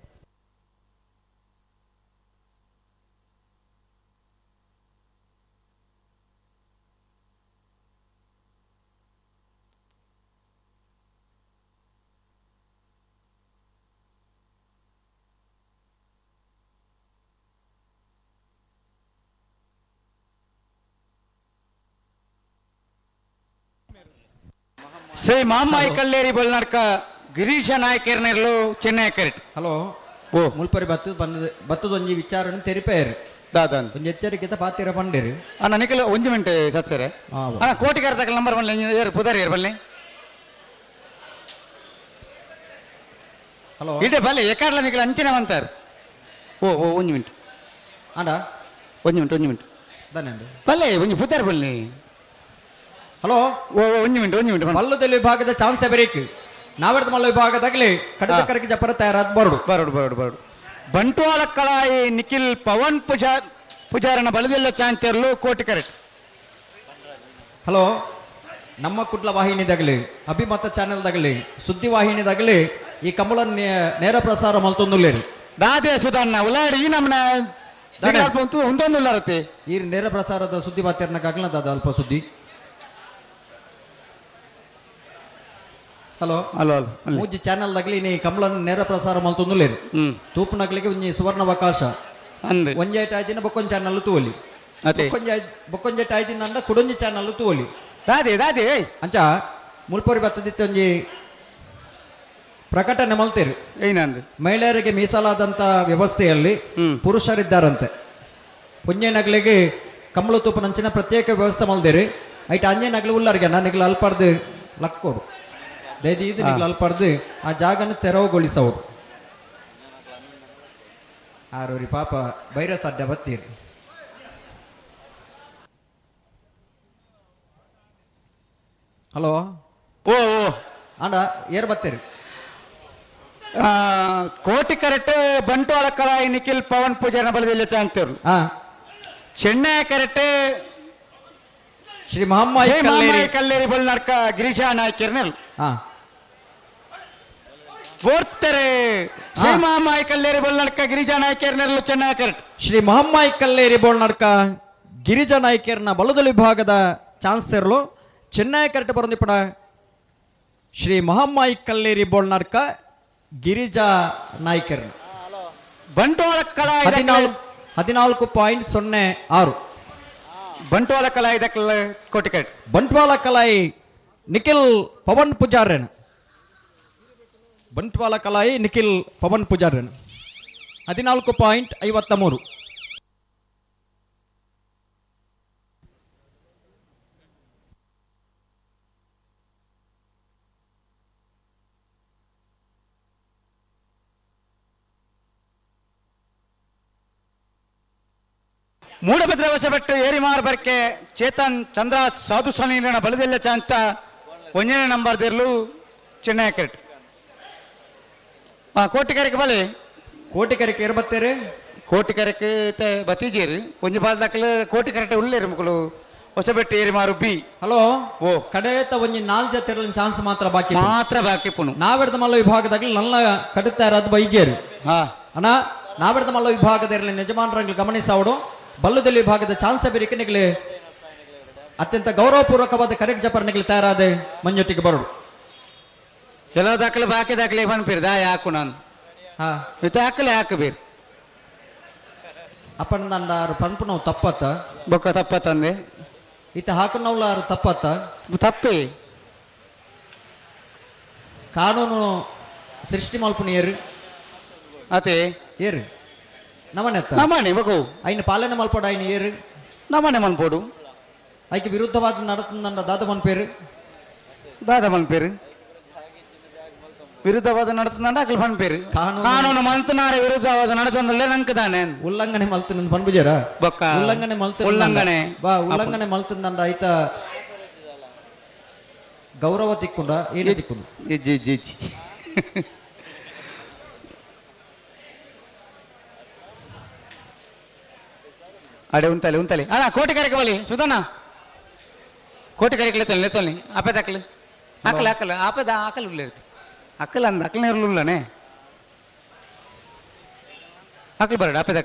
ಶ್ರೀ ಮಾಮಾಯಿ ಕಲ್ಲೇರಿ ಬಲ್ನಾಡ್ಕ ಗಿರೀಶ ನಾಯಕರ್ನೆರ್ಲು ಚೆನ್ನೈ ಕರೆಕ್ಟ್ ಹಲೋ ಓ ಮುಲ್ಪರಿ ಬತ್ತದ ಒಂಜಿ ವಿಚಾರನ ತೆರಿಪೇರು ದಾದಾನ್ ಒಂದು ಎಚ್ಚರಿಕೆ ಪಾತಿರ ಪಂಡೇರು ಅಣ್ಣ ನಿಖಿಲ್ ಒಂಜು ಮಿನಿಟ್ ಸತ್ಸರೆ ಅಣ್ಣ ಕೋಟಿಗಾರ ತಕ್ಕ ನಂಬರ್ ಬನ್ನಿ ಏರು ಪುದಾರಿ ಏರು ಬನ್ನಿ ಹಲೋ ಇಡೆ ಬಲ್ಲೆ ಎಕಾಡ್ಲ ನಿಖಿಲ್ ಅಂಚನೆ ಅಂತಾರೆ ಓ ಒಂಜು ಮಿನಿಟ್ ಆಂಡ ಒಂಜು ಮಿನಿಟ್ ಧನ್ಯವಾದ ಬಲ್ಲೆ ಒಂಜು ಪುದಾರಿ ಬನ್ನಿ ಹಲೋ ಒಂಜು ಮಿನಿಟ್ ಮಲ್ಲದಲ್ಲಿ ವಿಭಾಗದ ಚಾನ್ಸ್ ಬೇರೇಕ್ ನಾವೆಡ್ದ ಮಲ್ಲ ವಿಭಾಗದಾಗಲಿ ಕಡಿದ ಕರಗಿ ಜಪರ ತಯಾರಾದ ಬರೋಡು ಬಂಟ್ವಾಳ ಕಳಾಯಿ ನಿಖಿಲ್ ಪವನ್ ಪೂಜಾರನ ಬಲದೆಲ್ಲ ಚಾಂಚರ್ಲು ಕೋಟಿ ಕರೆಕ್ಟ್ ಹಲೋ ನಮ್ಮ ಕುಡ್ಲ ವಾಹಿನಿದಾಗಲಿ ಅಭಿಮತ ಚಾನೆಲ್ದಾಗಲಿ ಸುದ್ದಿ ವಾಹಿನಿದಾಗಲಿ ಈ ಕಮಲ ನೇರ ಪ್ರಸಾರ ಮಲ್ತೊಂದುಲ್ಲೇರಿ ದಾದೆ ಸುಧಾರ್ಣ ಉಲಾಡಿ ಈ ನಮ್ಮನ ಒಂದೊಂದು ಇರತ್ತೆ ಈ ನೇರ ಪ್ರಸಾರದ ಸುದ್ದಿ ಬಾತ್ಯರ್ನಕ್ಕಾಗಲ್ಲ ದಾದ ಅಲ್ಪ ಸುದ್ದಿ ಹಲೋ ಹಲೋ ಮೂಜಿ ಚಾನೆಲ್ದಾಗಲಿ ನೀ ಕಮಲನ್ ನೇರ ಪ್ರಸಾರ ಮಲ್ತೊಂದುಲ್ಲೇರಿ ತೂಪುನಗ್ಲಿಗೆ ಒಂಜಿ ಸುವರ್ಣ ಅವಕಾಶ ಅಂದೆ ಒಂಜೇಟ ಆಯ್ತಿನ ಬೊಕ್ಕೊಂಜಿ ಚಾನಲ್ ತೂವಲಿ ಅದೇ ಬೊಕ್ಕೊಂಜೇಟ ಆಯ್ತಿಂದ ಕುಡೊಂಜಿ ಚಾನಲ್ ತೂವಲಿ ದಾದೆ ಅಂಚ ಮುಲ್ಪೊರಿ ಬತ್ತದಿತ್ತು ಒಂಜಿ ಪ್ರಕಟಣೆ ಮಲ್ತೇರು ಏನಂದು ಮಹಿಳೆಯರಿಗೆ ಮೀಸಲಾದಂಥ ವ್ಯವಸ್ಥೆಯಲ್ಲಿ ಪುರುಷರಿದ್ದಾರಂತೆ ಒಂಜೇ ನಗಲಿಗೆ ಕಮಲ ತೂಪನಂಚಿನ ಪ್ರತ್ಯೇಕ ವ್ಯವಸ್ಥೆ ಮಲ್ದೇರಿ ಐಟ್ ಅಂಜೇ ನಗಲು ಉಳ್ಳಾರಿಗೆ ನನಗೆ ಅಲ್ಪಡ್ದು ಲಕ್ಕೋಡು ದೈದಿ ಇದು ನಿಗ್ಲು ಅಲ್ಪಡ್ದು ಆ ಜಾಗನ ತೆರವುಗೊಳಿಸೋರು ಆರೋರಿ ಪಾಪ ವೈರಸ್ ಅಡ್ಡ ಬತ್ತೀರಿ ಹಲೋ ಓ ಆಂಡ ಏರ್ ಬತ್ತೀರಿ ಕೋಟಿ ಕರೆಕ್ಟ್ ಬಂಟ್ವಾಳ ಕಳಾಯಿ ನಿಖಿಲ್ ಪವನ್ ಪೂಜಾರನ ಬಲದೆಲ್ಲ ಚಾಂಚರ್ಲು ಹಾ ಚೆನ್ನೈ ಕರೆಕ್ಟ್ ಶ್ರೀ ಮಹಮ್ಮಾಯಿ ಕಲ್ಲೇರಿ ಬಲ್ನರ್ಕ ಗಿರಿಜಾ ನಾಯ್ಕರ್ನಲ್ ಹಾ ಓದ್ತಾರೆ ಶ್ರೀ ಮಹಮ್ಮಾಯಿ ಕಲ್ಲೇರಿ ಬಲ್ನರ್ಕ ಗಿರಿಜಾ ನಾಯ್ಕರ್ನಲ್ ಚೆನ್ನೈ ಕರೆಕ್ಟ್ ಶ್ರೀ ಮಹಮ್ಮಾಯಿ ಕಲ್ಲೇರಿ ಬೋಳ್ನಡ್ಕ ಗಿರಿಜಾ ನಾಯ್ಕರ್ನ ಬಲದಲಿ ವಿಭಾಗದ ಚಾನ್ಸರ್ಲು ಚೆನ್ನೈ ಕರೆಕ್ಟ್ ಬರೋದಿಪ್ಪಡ ಶ್ರೀ ಮಹಮ್ಮಾಯಿ ಕಲ್ಲೇರಿ ಬೋಳ್ನಡ್ಕ ಗಿರಿಜಾ ನಾಯ್ಕರ್ ಬಂಟ್ವಾಳ ಕಳಾಯಿ 14.06 ಬಂಟ್ವಾಳ ಕಳಾಯಿ ಕೋಟಿ ಕರೆಕ್ಟ್ ಬಂಟ್ವಾಳ ಕಲಾಯಿ ನಿಖಿಲ್ ಪವನ್ ಪೂಜಾರನ್ ಬಂಟ್ವಾಳ ಕಲಾಯಿ ನಿಖಿಲ್ ಪವನ್ ಪೂಜಾರನ್ 14.53 ಮೂಡಭದ್ರ ವಶಪಟ್ಟು ಏರಿಮಾರ್ ಬರ್ಕೆ ಚೇತನ್ ಚಂದ್ರ ಸಾಧು ಸ್ವಾಮೀನ ಬಲದೆಲ್ಲ ಚಾಂತ ಒಂಜನೇ ನಂಬರ್ ದೇರ್ಲು ಚೆನ್ನೈ ಕರೆಕ್ಟ್ ಕೋಟಿ ಕರೆಕ್ ಬಲೆ ಕೋಟಿ ಕರೆಕ್ ಏರ್ ಬತ್ತೇರಿ ಕೋಟಿ ಕರೆಕ್ ಬತ್ತೀಜೇರಿ ಒಂಜಿ ಬಾಲ್ದಾಕಲು ಕೋಟಿ ಕರೆಕ್ಟ್ ಉಳ್ಳೇರಿ ಮಕ್ಕಳು ಹೊಸಬೆಟ್ಟು ಏರಿಮಾರು ಬಿ ಹಲೋ ಓ ಕಡೆತ ಒಂಜಿ 4 ಜೊತೆ ಚಾನ್ಸ್ ಮಾತ್ರ ಬಾಕಿ ಪುಣು ನಾವೆಡ್ದ ಮಲ್ಲ ವಿಭಾಗದಾಗಲಿ ನನ್ನ ಕಡಿತಾ ಇರೋದು ಬೈಜೇರು ಅಣ್ಣ ನಾವೆಡ್ದ ಮಲ್ಲ ವಿಭಾಗದಲ್ಲಿ ಯಜಮಾನರಂಗ್ಲು ಗಮನಿಸಾವಡು ಬಲ್ಲದಲ್ಲಿ ವಿಭಾಗದ ಚಾನ್ಸ್ ಬೇರಿಕೆ ನಿಗಲಿ ಅತ್ಯಂತ ಗೌರವಪೂರ್ವಕವಾದ ಕರೆಕ್ಟ್ ಜಪರ್ನಿಗಳು ತಯಾರಾದ ಮಂಜೊಟ್ಟಿಗೆ ಬರೋಡು ಕೆಲವು ದಾಖಲೆ ಬಾಕಿ ದಾಖಲೆ ಬಂದ್ಪೀರ್ ದಾ ಯಾಕು ನಾನು ಹಾ ಇದು ಹಾಕಲೆ ಹಾಕಬೇರು ಅಪ್ಪನ ನಂದಾರು ಪನ್ಪು ನಾವು ತಪ್ಪತ್ತ ಬೊಕ್ಕ ತಪ್ಪತ್ತಂದೆ ಈತ ಹಾಕುನವ್ಲಾರು ತಪ್ಪತ್ತ ತಪ್ಪೇ ಕಾನೂನು ಸೃಷ್ಟಿ ಮಲ್ಪುನ ಏರು ಅದೇ ಏರು ನಮನೆತ್ತ ನಮ್ಮನೆ ಮಗು ಐನ ಪಾಲನೆ ಮಲ್ಪಡ ಐನ ಏರು ನಮ್ಮನೆ ಮನ್ಪೋಡು ಐಕೆ ವಿರುದ್ಧವಾದ ನಡತಂದ ದಾದ ಮನ್ಪೇರು ದಾದ ಮನ್ಪೇರು ವಿರುದ್ಧವಾದ ನಡತಂದ ಅಕಲ್ ಪನ್ಪೇರು ಕಾನೂನು ಮಂತನಾರ ವಿರುದ್ಧವಾದ ನಡತಂದಲ್ಲೇ ನಂಕ ತಾನೆ ಉಲ್ಲಂಘನೆ ಮಲ್ತನ ಪನ್ಬುಜಾರ ಬೊಕ್ಕ ಉಲ್ಲಂಘನೆ ಮಲ್ತ ಉಲ್ಲಂಘನೆ ಬಾ ಉಲ್ಲಂಘನೆ ಮಲ್ತಂದ ಐತ ಗೌರವ ತಿಕ್ಕೊಂಡ ಏನು ತಿಕ್ಕೊಂಡು ಇಜ್ಜಿ ಇಜ್ಜಿ ಇಜ್ಜಿ ಅಡೆ ಉಂತಲೆ ಅಣ್ಣ ಕೋಟಿ ಕರೆಕ ಬಲಿ ಸುಧನ ಕೋಟಿ ಕರೆಕ ಲೆತ್ತಲಿ ಆಪೆದ ಹಾಕಲು ಆಪೆದ ಹಾಕಲು ಉಳ್ಳೆ ಇರ್ತಿ ಅಕ್ಕಲ್ ಅಂದ ಅಕ್ಕಲನೇ ಇರಲಿಲ್ಲನೆ ಹಾಕಲು ಬರಡ ಆಪೆದ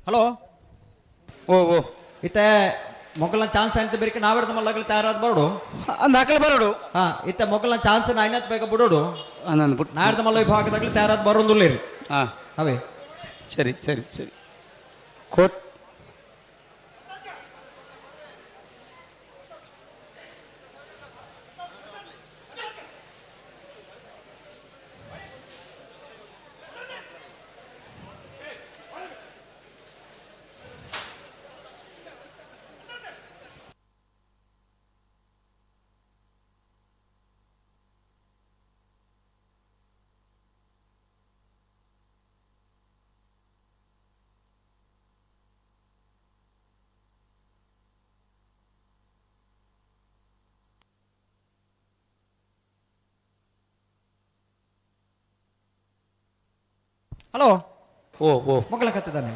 ಹಲೋ ಓ ಇತ್ತ ಮೊಗಲ್ನ ಚಾನ್ಸ್ ಅಂತ ಬೇರೆ ನಾವೆಡ್ದ ಮಲ್ಲಗಳು ತಯಾರಾದ ಬರೋಡು ಅಂದ ಹಾಕಲು ಬರೋಡು ಹಾ ಇತ್ತ ಮೊಗಲ್ನ ಚಾನ್ಸ್ ಐನತ್ ಬೇಗ ಬಿಡೋಡು ನಾನು ಬಿಟ್ಟು ನಾಡ್ದ ಮಲ್ಲ ವಿಭಾಗದಾಗಲಿ ತಯಾರಾದ ಬರೋದಿಲ್ಲ ರೀ ಹಾಂ ಅವೇ ಸರಿ ಕೋಟ್ ಹಲೋ ಓ ಓ ಮಗಳ ಕತ್ತಿದ್ದಾನೆ.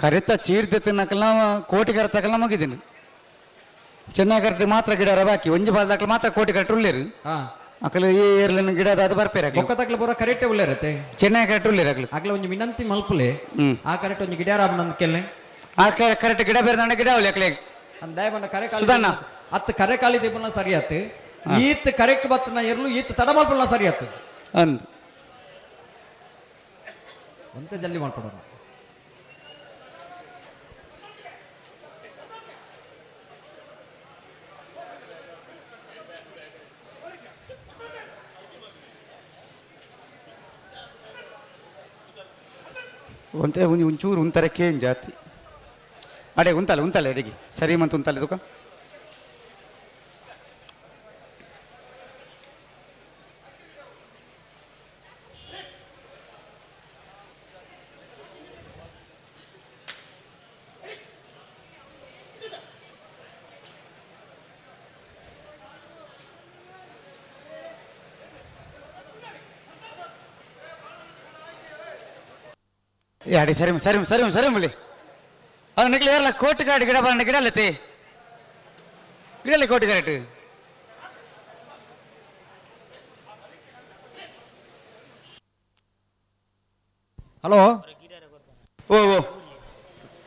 ಕರೆತ ಚೀರ್ದೆ ತಿನ್ನಕಲ್ಲ ಕೋಟಿ ಕರೆ ತಕಲ್ಲ ಮಗಿದ್ದೀನಿ ಚೆನ್ನಾಗಿ ಕರೆಕ್ಟ್ ಮಾತ್ರ ಗಿಡ ಬಾಕಿ ಒಂಜಿ ಬಾಲ್ದಾಕಲ್ ಮಾತ್ರ ಕೋಟಿ ಕರೆಕ್ಟ್ ಉಳ್ಳೇರು ಹಾ ಅಕಲ್ ಈ ಏರ್ಲಿನ ಗಿಡದ ಅದು ಬರ್ಪೇರ ಬೊಕ್ಕ ತಕ್ಲ ಬರೋ ಕರೆಕ್ಟೇ ಉಳ್ಳೆ ಇರತ್ತೆ. ಚೆನ್ನಾಗಿ ಕರೆಕ್ಟ್ ಉಳ್ಳೇರು ಅಕ್ಲು ಆಗ್ಲ ಒಂಜಿ ಮಿನಂತಿ ಮಲ್ಪುಲೆ ಆ ಕರೆಕ್ಟ್ ಒಂಜಿ ಗಿಡ ನಂದು ಕೆಲ್ಲೆ ಆ ಕರೆಕ್ಟ್ ಗಿಡ ಬೇರೆ ದಂಡ ಗಿಡ ಅವಳಿ ಅಕ್ಲೆ ಅಂದಾಯ ಬಂದ ಕರೆ ಕಾಳಿ ಸುಧಣ್ಣ. ಅತ್ತು ಕರೆ ಕಾಳಿ ದೇಪನ ಸರಿ ಆತು ಈತ್ ಕರೆಕ್ ಬತ್ತನ ಎರ್ಲು ಈತ್ ತಡ ಮಲ್ಪಲ್ಲ ಸರಿ ಆತು ಅಂದ್ ಅಂತ ಜಲ್ದಿ ಮಾಡ್ಕೊಡೋಣ. ಒಂತೆ ಒಂಚೂರು ಉಂತರಕ್ಕೆ ಜಾತಿ ಅಡೆ ಉಂತಲೆ ಅಡಿಗೆ ಸರಿ ಮಂತ್ ಉಂತಲೆ ತುಕ ಅಡಿ ಸರಿ ಬಿಳಿ ಅದು ನಿಕ್ಲಿ ಏರ್ಲ ಕೋಟಿ ಕಾಡು ಗಿಡ ಬಣ್ಣ ಗಿಡ ಅಲ್ಲತಿ ಗಿಡಲ್ಲಿ ಕೋಟಿ ಕರೆಕ್ಟ್ ಹಲೋ ಓ ಓ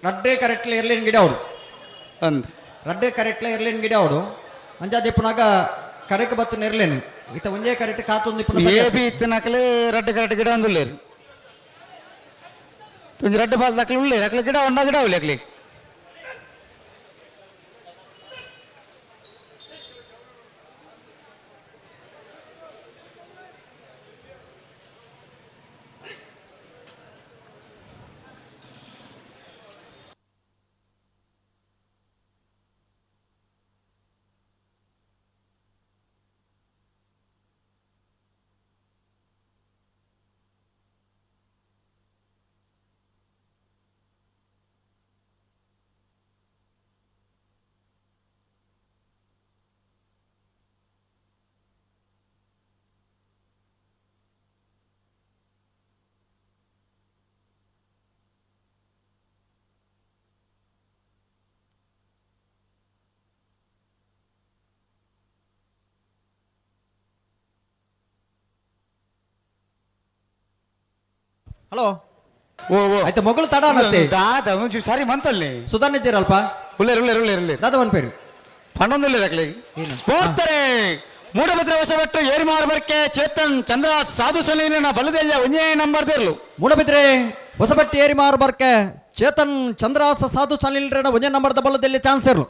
ರಡ್ಡೆ ಕರೆಕ್ಟ್ಲ ಇರ್ಲೇನ್ ಗಿಡ ಅವಡು ಅಂದ್ ರಡ್ಡೆ ಕರೆಕ್ಟ್ಲ ಇರ್ಲೇನ್ ಗಿಡ ಅವಡು ಅಂಜಾದೆ ಪುನಾಗ ಕರೆಕ್ ಬತ್ತು ಇರ್ಲೇನು ಈತ ಒಂದೇ ಕರೆಕ್ಟ್ ಕಾತೊಂದು ಏ ಬಿ ಇತ್ತಿನಕಲೆ ರಡ್ಡೆ ಕರೆಕ್ಟ್ ಗಿಡ ಅಂದುಳ್ಳೇರು तुझे रड्ड फाल दाखल उल्ले रखले गिड़ा वन्ना गिड़ा उल्ले अगले ಹಲೋ ಓ ಓ ಆಯ್ತು ಮೊಗಲು ತಡ ಅನ್ನತ್ತೆ ದಾದ ಒಂಚೂ ಸಾರಿ ಮಂತಲ್ಲಿ ಸುಧಾನ್ ಇದ್ದೀರಲ್ಪ ಉಳ್ಳೇರು ದಾದ ಒನ್ ಪೇರು ಪಣ್ಣೊಂದಿಲ್ಲ ರಕ್ಲೆ ಏನು ಹೋಗ್ತಾರೆ ಮೂಡಬಿದ್ರೆ ವಶಪಟ್ಟು ಏರಿ ಮಾರ್ಬರ್ಕೆ ಚೇತನ್ ಚಂದ್ರ ಸಾಧು ಸಲೀನ ಬಲದೆಲ್ಲ ಒಂಜೇ ನಂಬರ್ ದೇರ್ಲು ಮೂಡಬಿದ್ರೆ ಹೊಸಬಟ್ಟಿ ಏರಿ ಮಾರು ಬರ್ಕೆ ಚೇತನ್ ಚಂದ್ರಾಸ ಸಾಧು ಚಾಲಿಲ್ರೇನ ಒಂಜೇ ನಂಬರ್ದ ಬಲದಲ್ಲಿ ಚಾನ್ಸ್ ಇರ್ಲು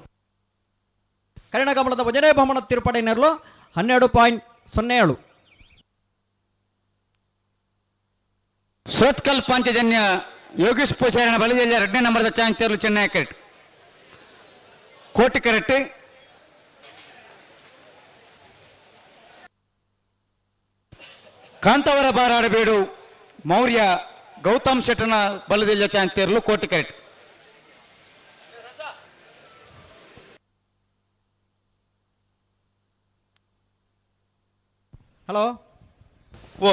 ಕರಿಣ ಕಮಲದ ಒಂಜನೇ ಬಹುಮಾನ ತಿರುಪಡಿನರ್ಲು 12.07 ಸುರತ್ಕಲ್ ಪಾಂಚಜನ್ಯ ಯೋಗೇಶ್ ಪೂಜಾರಿನ ಬಲದೆಲ್ಲ 2ನೇ ನಂಬರ್ದ ಚಾನ್ಸ್ ತೇರ್ಲು ಚೆನ್ನೈ ಕರೆಕ್ಟ್ ಕೋಟಿ ಕರೆಕ್ಟ್ ಕಾಂತವರ ಬಾರಾಡಬೇಡು ಮೌರ್ಯ ಗೌತಮ್ ಶೆಟ್ಟನ ಬಲದೆಲ್ಲ ಚಾನ್ಸ್ ತೇರ್ಲು ಕೋಟಿ ಕರೆಕ್ಟ್ ಹಲೋ ಓ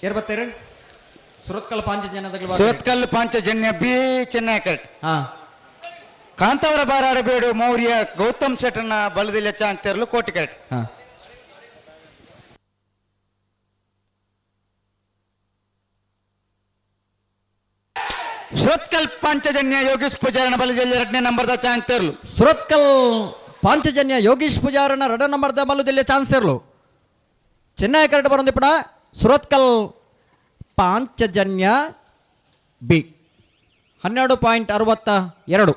ಏರ್ ಬತ್ತೀರಿ ಸುರತ್ಕಲ್ ಪಾಂಚಜನ್ಯದಲ್ಲಿ ಸುರತ್ಕಲ್ ಪಾಂಚಜನ್ಯ ಬಿ ಚೆನ್ನೈ ಕರೆಕ್ಟ್ ಹಾ ಕಾಂತವರ ಬಾರಾಡಬೇಡು ಮೌರ್ಯ ಗೌತಮ್ ಶೆಟ್ಟನ ಬಲದೆಲ್ಲ ಚಾನ್ಸ್ ತೇರ್ಲು ಕೋಟಿ ಕರೆಕ್ಟ್ ಹಾ ಸುರತ್ಕಲ್ ಪಾಂಚಜನ್ಯ ಯೋಗೇಶ್ ಪೂಜಾರನ ಬಲದಲ್ಲಿ 2ನೇ ನಂಬರ್ದ ಚಾನ್ಸ್ ತೇರ್ಲು ಸುರತ್ಕಲ್ ಪಾಂಚಜನ್ಯ ಯೋಗೀಶ್ ಪೂಜಾರನ 2ನೇ ನಂಬರ್ದ ಬಲದಲ್ಲಿ ಚಾನ್ಸ್ ಇರ್ಲು ಚೆನ್ನೈ ಕರೆಕ್ಟ್ ಬರೋದಿಪ್ಪಡ ಸುರತ್ಕಲ್ ಪಾಂಚಜನ್ಯ ಬಿ 12.62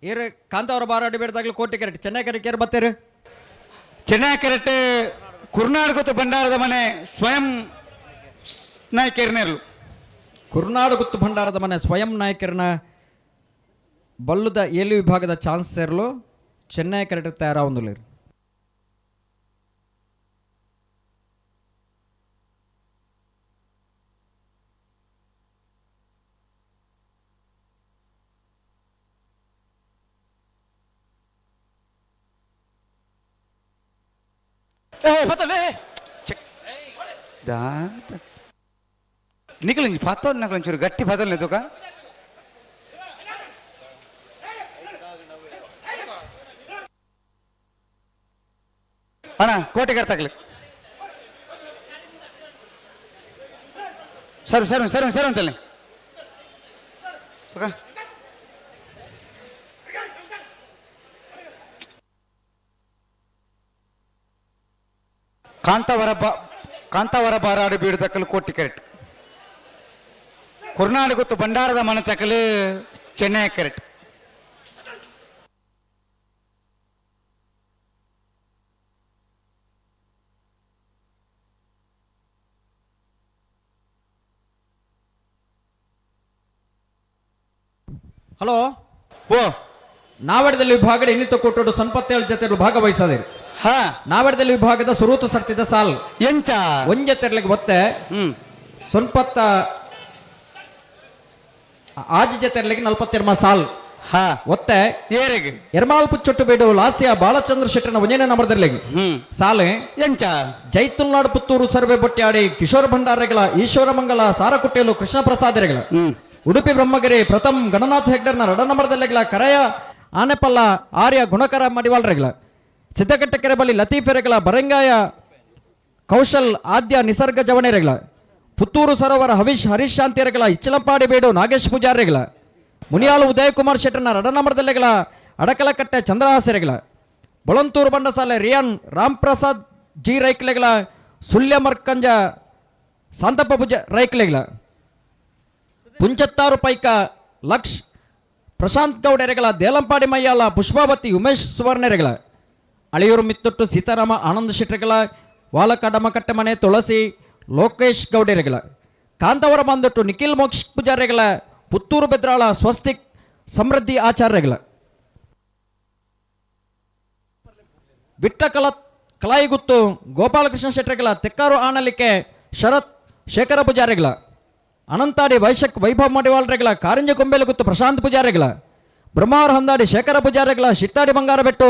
ಏರ್ ಕಾಂತವರ ಬಾರಾಡಿ ಬೇಡದಾಗ್ಲಿ ಕೋಟಿ ಕರೆಕ್ಟ್ ಚೆನ್ನೈ ಕರೆಕ್ಟ್ ಏರ್ ಬತ್ತೀರಿ ಚೆನ್ನೈ ಕರೆಕ್ಟ್ ಕುರ್ನಾಡ್ ಗೊತ್ತು ಭಂಡಾರದ ಮನೆ ಸ್ವಯಂ ನಾಯ್ಕೇರ್ನೇರ್ಲು ಕುರ್ನಾಡು ಗುತ್ತು ಭಂಡಾರದ ಮನೆ ಸ್ವಯಂ ನಾಯಕರನ್ನ ಬಲ್ಲುದ ಏಳು ವಿಭಾಗದ ಚಾನ್ಸ್ ಸೇರಲು ಚೆನ್ನೈ ಕರೆಕ್ಟ್ ತಯಾರಾವುದಿಲ್ಲ. निकल पातो नकल चूर गट्टी पातो नहीं तो का अना कोटे करता कल सर सर सर सर अंतले तो का ಕಾಂತಾವರ ಬಾರಾಡು ಬೀಡು ತಕ್ಕಲು ಕೋಟಿ ಕರೆಕ್ಟ್. ಕುರ್ನಾಡು ಗೊತ್ತು ಭಂಡಾರದ ಮನೆ ತಕ್ಕಲು ಚೆನ್ನೈ ಕರೆಕ್ಟ್. ಹಲೋ ಓ ನಾವಡದಲ್ಲಿ ವಿಭಾಗದ ಇನ್ನಿತ ಕೊಟ್ಟೋಡು ಸಂಪತ್ತೇಳು ಜೊತೆ ಭಾಗವಹಿಸದಿರು. ಹಾ ನಾವಡದಲ್ಲಿ ವಿಭಾಗದ ಸುರೂತು ಸರ್ತಿದ ಸಾಲ್ ಎಂಚ ಒಂಜೆ ತೆರಲಿಗೆ ಒತ್ತೆ ಸೊನ್ಪತ್ತ ಆಜಿಜೆ ತೆರಲಿಗೆ 42 ಸಾಲ್ ಹಾ ಒತ್ತೆ ಏರೆಗೆ ಎರ್ಮಾಲ್ ಪುಚ್ಚೊಟ್ಟು ಬೇಡು ಲಾಸ್ಯ ಬಾಲಚಂದ್ರ ಶೆಟ್ಟನ ಒಂಜನೇ ನಂಬರ್ದಲ್ಲಿಗೆ ಸಾಲೆ ಎಂಚ ಜೈತುಲ್ನಾಡು ಪುತ್ತೂರು ಸರ್ವೆ ಬೊಟ್ಟ್ಯಾಡಿ ಕಿಶೋರ ಭಂಡಾರಗಳ ಈಶ್ವರಮಂಗಲ ಸಾರಕುಟ್ಟೆಲು ಕೃಷ್ಣ ಪ್ರಸಾದರೆಗಳ ಉಡುಪಿ ಬ್ರಹ್ಮಗಿರಿ ಪ್ರಥಮ್ ಗಣನಾಥ್ ಹೆಗ್ಡರ್ನ 2 ನಂಬರ್ದಲ್ಲಿಗಳ ಕರಯ ಆನೆಪಲ್ಲ ಆರ್ಯ ಗುಣಕರ ಮಡಿವಾಳ್ರೆಗಳ ಸಿದ್ದಕಟ್ಟೆ ಕೆರೆಬಲ್ಲಿ ಲತೀಫೆರೆಗಳ ಬರಂಗಾಯ ಕೌಶಲ್ ಆದ್ಯ ನಿಸರ್ಗ ಜವಣೆರೆಗಳ ಪುತ್ತೂರು ಸರೋವರ ಹರೀಶ್ ಶಾಂತಿರೆಗಳ ಇಚ್ಚಲಂಪಾಡಿ ಬೇಡು ನಾಗೇಶ್ ಪೂಜಾರೆಗಳ ಮುನಿಯಾಲು ಉದಯಕುಮಾರ್ ಶೆಟ್ಟರ್ನ 2 ನಂಬರ್ದಲ್ಲಿಗಳ ಅಡಕಲಕಟ್ಟೆ ಚಂದ್ರಹಾಸರೆಗಳ ಬೊಳಂತೂರು ಬಂಡಸಾಲೆ ರಿಯಾನ್ ರಾಮ್ ಪ್ರಸಾದ್ ಜಿ ರೈಕ್ಲೆಗಳ ಸುಳ್ಯ ಮರ್ಕಂಜ ಸಾಂತಪ್ಪ ಪೂಜ ರೈಕ್ಲೆಗಳ ಪುಂಚತ್ತಾರು ಪೈಕ ಲಕ್ಷ್ ಪ್ರಶಾಂತ್ ಗೌಡೆರೆಗಳ ದೇಲಂಪಾಡಿ ಮಯ್ಯಾಲ ಪುಷ್ಪಾವತಿ ಉಮೇಶ್ ಸುವರ್ಣರೆಗಳ ಅಳಿಯೂರು ಮಿತ್ತೊಟ್ಟು ಸೀತಾರಾಮ ಆನಂದ ಶೆಟ್ಟರೆಗಳ ವಾಲಕಡಮಕಟ್ಟೆ ಮನೆ ತುಳಸಿ ಲೋಕೇಶ್ ಗೌಡೆರೆಗಳ ಕಾಂತವರ ಬಂದೊಟ್ಟು ನಿಖಿಲ್ ಮೋಕ್ಷ ಪೂಜಾರೆಗಳ ಪುತ್ತೂರು ಬೆದ್ರಾಳ ಸ್ವಸ್ತಿಕ್ ಸಮೃದ್ಧಿ ಆಚಾರ್ಯಗಳ ವಿಟ್ಟ ಕಲಾಯಿಗುತ್ತು ಗೋಪಾಲಕೃಷ್ಣ ಶೆಟ್ಟರೆಗಳ ತೆಕ್ಕಾರು ಆಣಲಿಕೆ ಶರತ್ ಶೇಖರ ಪೂಜಾರೆಗಳ ಅನಂತಾಡಿ ವೈಭವ್ ಮಡಿವಾಳ್ರೆಗಳ ಕಾರಂಜ ಕೊಂಬೆಲು ಗುತ್ತು ಪ್ರಶಾಂತ್ ಪೂಜಾರೆಗಳ ಬ್ರಹ್ಮಾವರ ಹೊಂದಾಡಿ ಶೇಖರ ಪೂಜಾರೆಗಳ ಶಿಟ್ಟಾಡಿ ಬಂಗಾರ ಬೆಟ್ಟು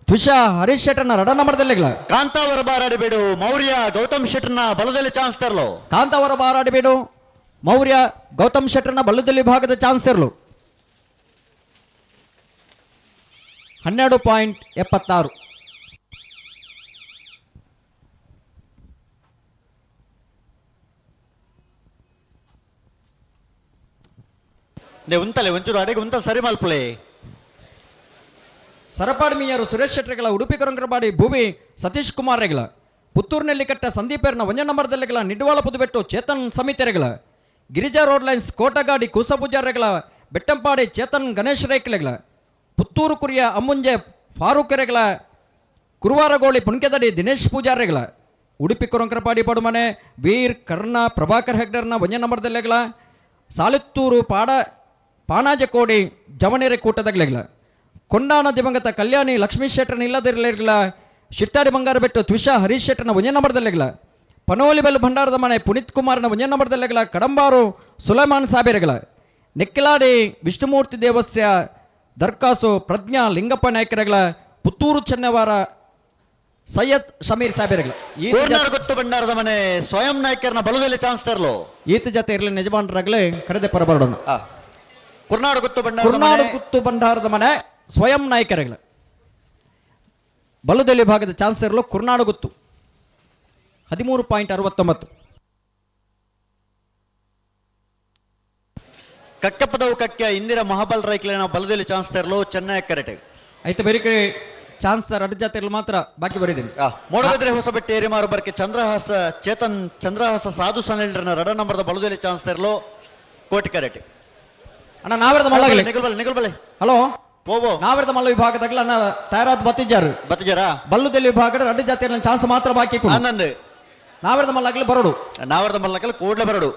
ತ್ವಿಷಾ ಹರೀಶ್ ಶೆಟ್ಟರ್ನ 2 ನಂಬರ್ದಲ್ಲಿಗಳ ಕಾಂತಾವರ ಬಾರಾಡಿಬೇಡು ಮೌರ್ಯ ಗೌತಮ್ ಶೆಟ್ಟರ್ನ ಬಲದಲ್ಲಿ ಚಾನ್ಸ್ ತರಲು ಕಾಂತಾವರ ಬಾರಾಡಿಬೇಡು ಮೌರ್ಯ ಗೌತಮ್ ಶೆಟ್ಟರ್ನ ಬಲ್ಲದಲ್ಲಿ ಭಾಗದ ಚಾನ್ಸ್ ಇರಲು 12.76 ಉಂತಲೆ ಒಂಚೂರು ಅಡೆಗೆ ಉಂತ ಸರಿ ಮಲ್ಪಲೆ ಸರಪಾಡಿ ಮೀಯರು ಸುರೇಶ್ ಶೆಟ್ಟರೆಗಳ ಉಡುಪಿ ಕೊರಂಕರಪಾಡಿ ಭೂಮಿ ಸತೀಶ್ ಕುಮಾರ್ ರೆಗಳ ಪುತ್ತೂರಿನಲ್ಲಿ ಕಟ್ಟ ಸಂದೀಪೇರ್ನ 1 ನಂಬರ್ದಲ್ಲಿಗಳ ನಿಡ್ವಾಳ ಪುದುಬೆಟ್ಟು ಚೇತನ್ ಸಮಿತಿರೆಗಳ ಗಿರಿಜಾ ರೋಡ್ ಲೈನ್ಸ್ ಕೋಟಗಾಡಿ ಕೂಸಪೂಜಾರೆಗಳ ಬೆಟ್ಟಂಪಾಡಿ ಚೇತನ್ ಗಣೇಶ್ ರೇಖಲೆಗಳ ಪುತ್ತೂರು ಕುರಿಯ ಅಮ್ಮುಂಜೆ ಫಾರೂಕೆರೆಗಳ ಕುರುವಾರಗೋಳಿ ಪುಣ್ಕೆದಡಿ ದಿನೇಶ್ ಪೂಜಾರೆಗಳ ಉಡುಪಿ ಕೊರಂಕರಪಾಡಿ ಪಡುಮನೆ ವೀರ್ ಕರ್ಣ ಪ್ರಭಾಕರ್ ಹೆಗ್ಡರ್ನ 1 ನಂಬರ್ದಲ್ಲಿಗಳ ಸಾಲಿತ್ತೂರು ಪಾಣಾಜಕೋಡಿ ಜವಣೆರೆ ಕೂಟದಗಳೆಗಳ ಕೊಂಡಾಣ ದಿವಂಗತ ಕಲ್ಯಾಣಿ ಲಕ್ಷ್ಮೀ ಶೆಟ್ಟರ್ನ ಇಲ್ಲದಿರಲಿಲ್ಲ ಶಿಟ್ಟಾಡಿ ಬಂಗಾರ ಬೆಟ್ಟು ತ್ವಿಷಾ ಹರೀಶ್ ಶೆಟ್ಟರ್ನ 1 ನಂಬರ್ದಲ್ಲಿಗಳ ಪನೋಲಿಬೆಲ್ ಭಂಡಾರದ ಮನೆ ಪುನೀತ್ ಕುಮಾರ್ನ 1 ನಂಬರ್ದಲ್ಲಿಗಳ ಕಡಂಬಾರು ಸುಲೈಮಾನ್ ಸಾಬೇರೆಗಳ ನೆಕ್ಕಿಲಾಡಿ ವಿಷ್ಣುಮೂರ್ತಿ ದೇವಸ್ಯ ದರ್ಕಾಸು ಪ್ರಜ್ಞಾ ಲಿಂಗಪ್ಪ ನಾಯಕರೆಗಳ ಪುತ್ತೂರು ಚೆನ್ನವಾರ ಸೈಯದ್ ಶಮೀರ್ ಸಾಬೇರೆಗಳ ಗೊತ್ತು ಭಂಡಾರದ ಮನೆ ಸ್ವಯಂ ನಾಯಕರನ್ನ ಬಲದಲ್ಲಿ ಚಾನ್ಸ್ ತರಲು ಈತ ಜೊತೆ ಇರಲಿ ಯಜಮಾನರಾಗಲೇ ಕರೆದೆ ಪರಬರೋಣ ಕುರ್ನಾಡು ಗುತ್ತು ಭಂಡಾರದ ಮನೆ ಸ್ವಯಂ ನಾಯಕರೆಗಳ ಬಲದಲ್ಲಿ ಭಾಗದ ಚಾನ್ಸ್ ಇರಲು ಕುರ್ನಾಡು ಗುತ್ತು 13.69 ಕಕ್ಕಪ್ಪದವು ಕಕ್ಕೆ ಇಂದಿರಾ ಮಹಾಬಲ್ ರೈಕ್ಲಿನ ಬಲದಲ್ಲಿ ಚಾನ್ಸ್ ತರಲು ಚೆನ್ನೈ ಕರೆಕ್ಟ್ ಆಯ್ತು ಬೇರೆ ಕಡೆ ಚಾನ್ಸ್ 2 ಜಾತಿಯಲ್ಲಿ ಮಾತ್ರ ಬಾಕಿ ಬರೀದ್ದೀನಿ. ಮೂಡಬಿದ್ರೆ ಹೊಸಬೆಟ್ಟೆ ಏರಿಮಾರು ಬರ್ಕೆ ಚಂದ್ರಹಾಸ ಸಾಧು ಸನೆಲ್ರನ್ನ 2 ನಂಬರ್ದ ಬಲದಲ್ಲಿ ಚಾನ್ಸ್ ತರಲು ಕೋಟಿ ಕರೆಕ್ಟ್ ಅಣ್ಣ ನಾವೆರದ ಮಲ್ಲ ನಿಗಲ್ಬಲೆ ಹಲೋ ಓವೋ ನಾವೆರದ ಮಲ್ಲ ವಿಭಾಗದಾಗಲ ಅಣ್ಣ ತಯಾರಾದ ಬತ್ತಿಜಾರ ಬಲ್ಲದಲ್ಲಿ ವಿಭಾಗದ 2 ಜಾತಿಯಲ್ಲಿ ಚಾನ್ಸ್ ಮಾತ್ರ ಬಾಕಿ ಆನಂದ್ ನಾವೆರದ ಮಲ್ಲಾಗಲಿ ಬರೋಡು ನಾವರದ ಮಲ್ಲಕಲ್ ಕೂಡ್ಲೆ ಬರಡು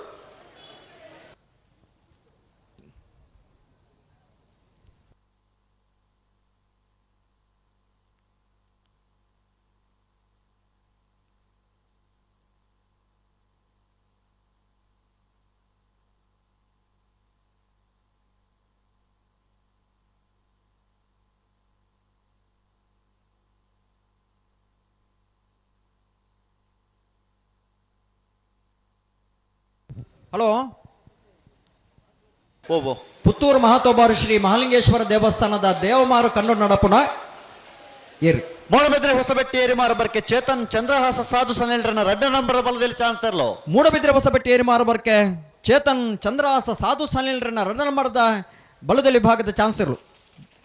ಹಲೋ ಓ ಪುತ್ತೂರು ಮಹಾತೋಬಾರು ಶ್ರೀ ಮಹಾಲಿಂಗೇಶ್ವರ ದೇವಸ್ಥಾನದ ದೇವಮಾರು ಕಣ್ಣು ನಡಪುನ ಏರಿ ಮೂಡಬಿದ್ರೆ ಹೊಸಬೆಟ್ಟಿ ಏರಿಮಾರ ಬರ್ಕೆ ಚೇತನ್ ಚಂದ್ರಹಾಸ ಸಾಧು ಸನೇಲ್ರನ್ನ 2 ನಂಬರ್ ಬಲದಲ್ಲಿ ಚಾನ್ಸ್ ತರಲು ಮೂಡಬಿದ್ರೆ ಹೊಸಬೆಟ್ಟಿ ಏರಿಮಾರು ಬರ್ಕೆ ಚೇತನ್ ಚಂದ್ರಹಾಸ ಸಾಧು ಸನಿಲ್ರನ್ನ 2 ನಂಬರ್ದ ಬಲದಲ್ಲಿ ಭಾಗದ ಚಾನ್ಸ್ ಇರಲು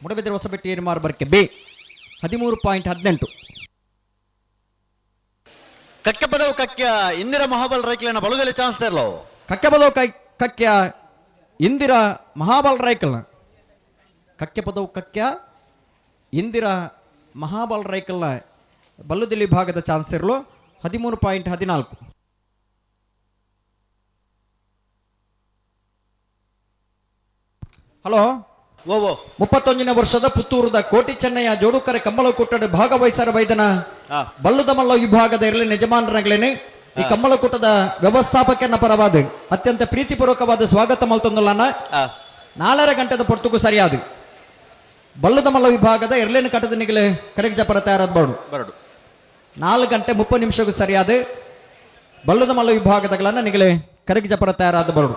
ಮೂಡಬಿದ್ರೆ ಹೊಸಬೆಟ್ಟಿ ಏರಿಮಾರು ಬರ್ಕೆ ಬಿ 13.18. ಕಕ್ಕೆ ಪದವು ಕಕ್ಯ ಇಂದಿರಾ ಮಹಾಬಲ್ ರೈಕ್ಲನ ಬಲದಲ್ಲಿ ಚಾನ್ಸ್ ತರಲು ಕಕ್ಕೆ ಬದವು ಕಕ್ಯ ಇಂದಿರಾ ಮಹಾಬಲ್ ರೈಕಲ್ನ ಕಕ್ಕೆ ಪದವು ಕಕ್ಯ ಇಂದಿರಾ ಮಹಾಬಲ್ ರೈಕಲ್ನ ಬಲ್ಲುದಿಲ್ಲಿ ಭಾಗದ ಚಾನ್ಸ್ ಇರಲು 13.14. ಹಲೋ 31ನೇ ವರ್ಷದ ಪುತ್ತೂರದ ಕೋಟಿ ಚೆನ್ನಯ್ಯ ಜೋಡುಕರೆ ಕಮ್ಮಲ ಕುಟ್ಟಡ ಭಾಗವಹಿಸರ ವೈದನ ಬಲ್ಲುದ ಮಲ್ಲ ವಿಭಾಗದ ಇರಲಿ ಯಜಮಾನರಾಗ್ಲೇನೆ ಈ ಕಮ್ಮಲಕೂಟದ ವ್ಯವಸ್ಥಾಪಕನ ಪರವಾದ ಅತ್ಯಂತ ಪ್ರೀತಿಪೂರ್ವಕವಾದ ಸ್ವಾಗತ ಮಲ್ತೊಂದುಲ್ಲನ 4 ಗಂಟೆದ ಪೊರ್ತುಕು ಸರಿಯಾದ ಬಲ್ಲುದ ಮಲ್ಲ ವಿಭಾಗದ ಎರಲೇನು ಕಟ್ಟದ ನಿಗಲೆ ಕರೆಕ್ಟ್ ಜಪರ ತಯಾರಾದ ಬರಡು 4 ಗಂಟೆ 30 ನಿಮಿಷಕ್ಕೂ ಸರಿಯಾದ ಬಲ್ಲುದ ಮಲ್ಲ ವಿಭಾಗದಗಳನ್ನ ನಿಗಲೆ ಕರೆಕ್ಟ್ ಜಪರ ತಯಾರಾದ ಬರಡು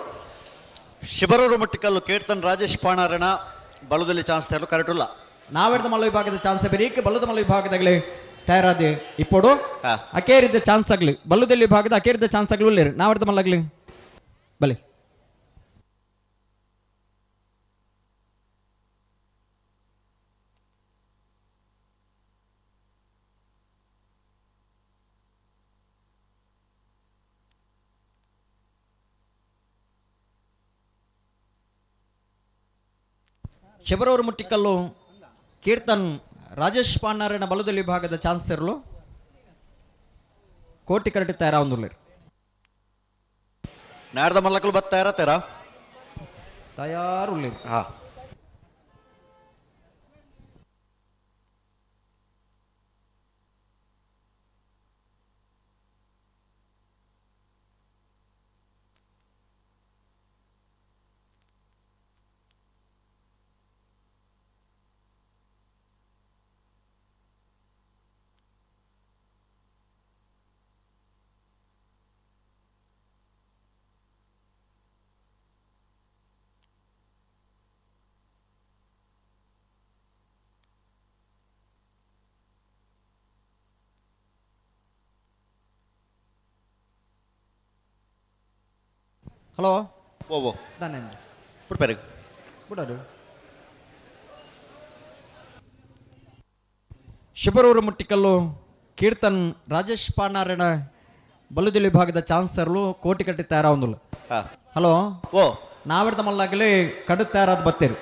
ಶಿಬರೂರು ಮುಟ್ಟಿಕಲ್ಲು ಕೀರ್ತನ್ ರಾಜೇಶ್ ಪಾಣಾರಣ ಬಲದಲ್ಲಿ ಚಾನ್ಸ್ ತರಲು ಕರೆಕ್ಟ್ ಇಲ್ಲ ನಾವೆಡ್ದ ಮಲ್ಲ ವಿಭಾಗದ ಚಾನ್ಸ್ ಬೇರೆ ಬಲ್ಲುದ ಮಲ್ಲ ವಿಭಾಗದಾಗಲೇ ತಯಾರಾದೆ ಇಪ್ಪೋಡು ಅಕೇರಿದ್ದ ಚಾನ್ಸ್ ಆಗಲಿ ಬಲ್ಲುದಲ್ಲಿ ವಿಭಾಗದ ಅಕೇರಿದ್ದ ಚಾನ್ಸ್ ಆಗಲಿ ಉಳ್ಳೇರು ನಾವೆಡ್ದ ಮಲ್ಲಾಗ್ಲಿ ಬಲೆ ಶಿಬರೂರು ಮುಟ್ಟಿಕಲ್ಲು ಕೀರ್ತನ್ ರಾಜೇಶ್ ಪಾಂಡಾರಣ ಬಲದಲ್ಲಿ ವಿಭಾಗದ ಚಾನ್ಸ್ ಇರಲು ಕೋಟಿ ಕರಟಿ ತಯಾರ ಒಂದುರ್ಲಿ ನಾಡ್ದ ಮಲ್ಲಕಲು ಬತ್ತ ತಯಾರ ತಯಾರುಳ್ಳಿ ಹಾ ಹಲೋ ನಾನೇ ಪ್ರಿಪೇರ್ ಬಿಡೋದು ಶಿಬರೂರು ಮುಟ್ಟಿಕಲ್ಲು ಕೀರ್ತನ್ ರಾಜೇಶ್ ಪಾಂಡಾರಣ ಬಲ್ಲುದಿಲ್ಲಿ ವಿಭಾಗದ ಚಾನ್ಸ್ ಇರಲು ಕೋಟಿ ಕಟ್ಟಿ ತಯಾರ ಒಂದುಲ್ಲ ಹಲೋ ನಾವೆಡ್ದ ಮಲ್ಲಾಗಲಿ ಕಡು ತಯಾರಾದ ಬತ್ತೇರು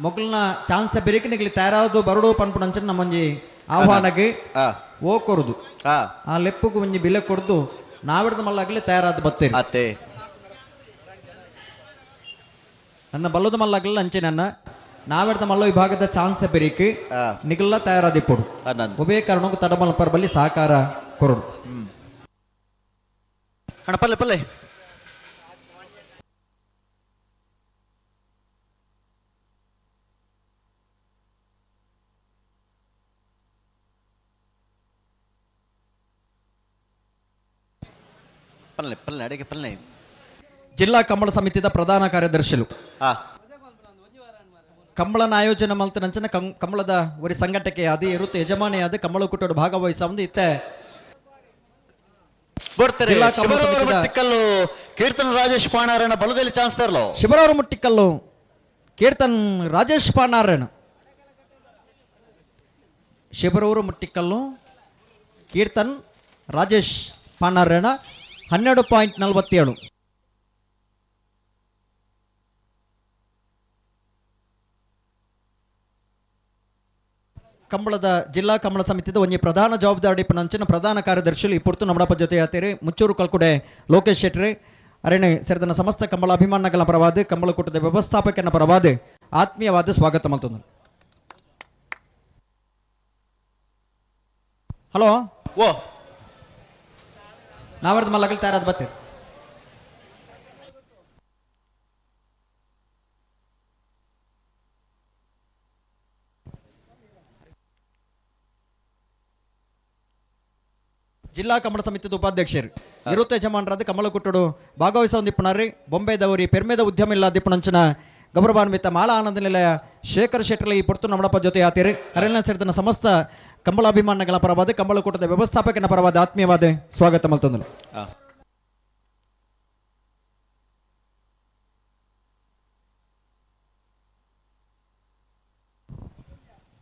ಮೊಗಲ್ನ ಚಾನ್ಸ್ ಬೆರಿಕೆ ನಿಗಲಿ ತಯಾರಾದು ಬರಡು ಪನ್ಪುಣಂಚನ್ ನಮ್ಮಂಜಿ ಆಹ್ವಾನಗೆ ಓ ಕೊರುದು ಆ ಲೆಪ್ಪುಗೂ ಒಂಜಿ ಬಿಲೆ ಕೊಡ್ದು ನಾವೆಡ್ದ ಮಲ್ಲಾಗಲಿ ತಯಾರಾದ ಬತ್ತೇರು ಅತ್ತೆ ನನ್ನ ಬಲ್ಲುದ ಮಲ್ಲಾಗಲಿಲ್ಲ ಅಂಚೆ ನನ್ನ ನಾವೆಡ್ದ ಮಲ್ಲ ವಿಭಾಗದ ಚಾನ್ಸ್ ಬೆರಿಕೆ ನಿಗಲ್ಲ ತಯಾರಾದಿಪ್ಪಡು ಒಬ್ಬೇ ಕಾರಣಕ್ಕೂ ತಡಮಲ ಪರ್ಬಲ್ಲಿ ಸಹಕಾರ ಕೊರಡು ಅಣ್ಣ ಪಲ್ಲೆ ಪಲ್ಲೆ ಪಲ್ಲೆ ಪಲ್ಲೆ ಅಡಿಗೆ ಪಲ್ಲೆ ಜಿಲ್ಲಾ ಕಂಬಳ ಸಮಿತಿದ ಪ್ರಧಾನ ಕಾರ್ಯದರ್ಶಿಗಳು ಕಂಬಳನ ಆಯೋಜನೆ ಮಲ್ತ ನಂಚನ ಕಂಬಳದ ಒರಿ ಸಂಘಟಕ್ಕೆ ಅದೇ ಇರುತ್ತೆ ಯಜಮಾನಿಯಾದ ಕಂಬಳ ಕುಟುಂಬ ಭಾಗವಹಿಸ ಒಂದು ಇತ್ತೆ ಮುಟ್ಟಿಕಲ್ಲು ಕೀರ್ತನ್ ರಾಜೇಶ್ ಪಾಣಾರಣ ಬಲದಲ್ಲಿ ಚಾನ್ಸ್ ತರಲು ಶಿಬರೂರು ಮುಟ್ಟಿಕಲ್ಲು ಕೀರ್ತನ್ ರಾಜೇಶ್ ಪಾಣಾರಣ ಶಿಬರೂರು ಮುಟ್ಟಿಕಲ್ಲು ಕೀರ್ತನ್ ರಾಜೇಶ್ ಪಾಣಾರಣ 12.47. ಕಂಬಳದ ಜಿಲ್ಲಾ ಕಂಬಳ ಸಮಿತಿದ ಒಂಜಿ ಪ್ರಧಾನ ಜವಾಬ್ದಾರಿ ಪನಂಚಿನ ಪ್ರಧಾನ ಕಾರ್ಯದರ್ಶಿಗಳು ಈ ಪುರ್ತು ನಮ್ಮಡಪ್ಪ ಜೊತೆ ಆತೇರಿ ಮುಚ್ಚೂರು ಕಲ್ಕುಡೆ ಲೋಕೇಶ್ ಶೆಟ್ಟಿ ಅರಣೆ ಸೇರಿದ ಸಮಸ್ತ ಕಂಬಳ ಅಭಿಮಾನಗಳ ಪರವಾದ ಕಂಬಳ ಕೂಟದ ವ್ಯವಸ್ಥಾಪಕನ ಪರವಾದ ಆತ್ಮೀಯವಾದ ಸ್ವಾಗತ ಮಲ್ತೊಂದು ಹಲೋ ನಾವರ್ದ ಮಲ್ಲಗಲ್ ತಯಾರಾದ ಬತ್ತೇರಿ ಜಿಲ್ಲಾ ಕಂಬಳ ಸಮಿತಿದ ಉಪಾಧ್ಯಕ್ಷರು ಇರುತ್ತೆ ಯಜಮಾನರಾದ ಕಮಲ ಕುಟ್ಟಡು ಭಾಗವಹಿಸ ಹೊಂದಿಪ್ಪಣಾರಿ ಬೊಂಬೆದವರಿ ಪೆರ್ಮೆದ ಉದ್ಯಮ ಇಲ್ಲ ದಿಪ್ಪಣಂಚನ ಗೌರವಾನ್ವಿತ ಮಾಳ ಆನಂದ ನಿಲಯ ಶೇಖರ್ ಶೆಟ್ಟರ್ಲಿ ಈ ಪೊರ್ತು ನಮ್ಮಡಪ್ಪ ಜೊತೆ ಆತೀರಿ ಅರಣ್ಯ ಸೇರಿದ ಸಮಸ್ತ ಕಂಬಳಾಭಿಮಾನಗಳ ಪರವಾದ ಕಂಬಳಕೂಟದ ವ್ಯವಸ್ಥಾಪಕನ ಪರವಾದ ಆತ್ಮೀಯವಾದ ಸ್ವಾಗತ ಮಲ್ತೊಂದಲು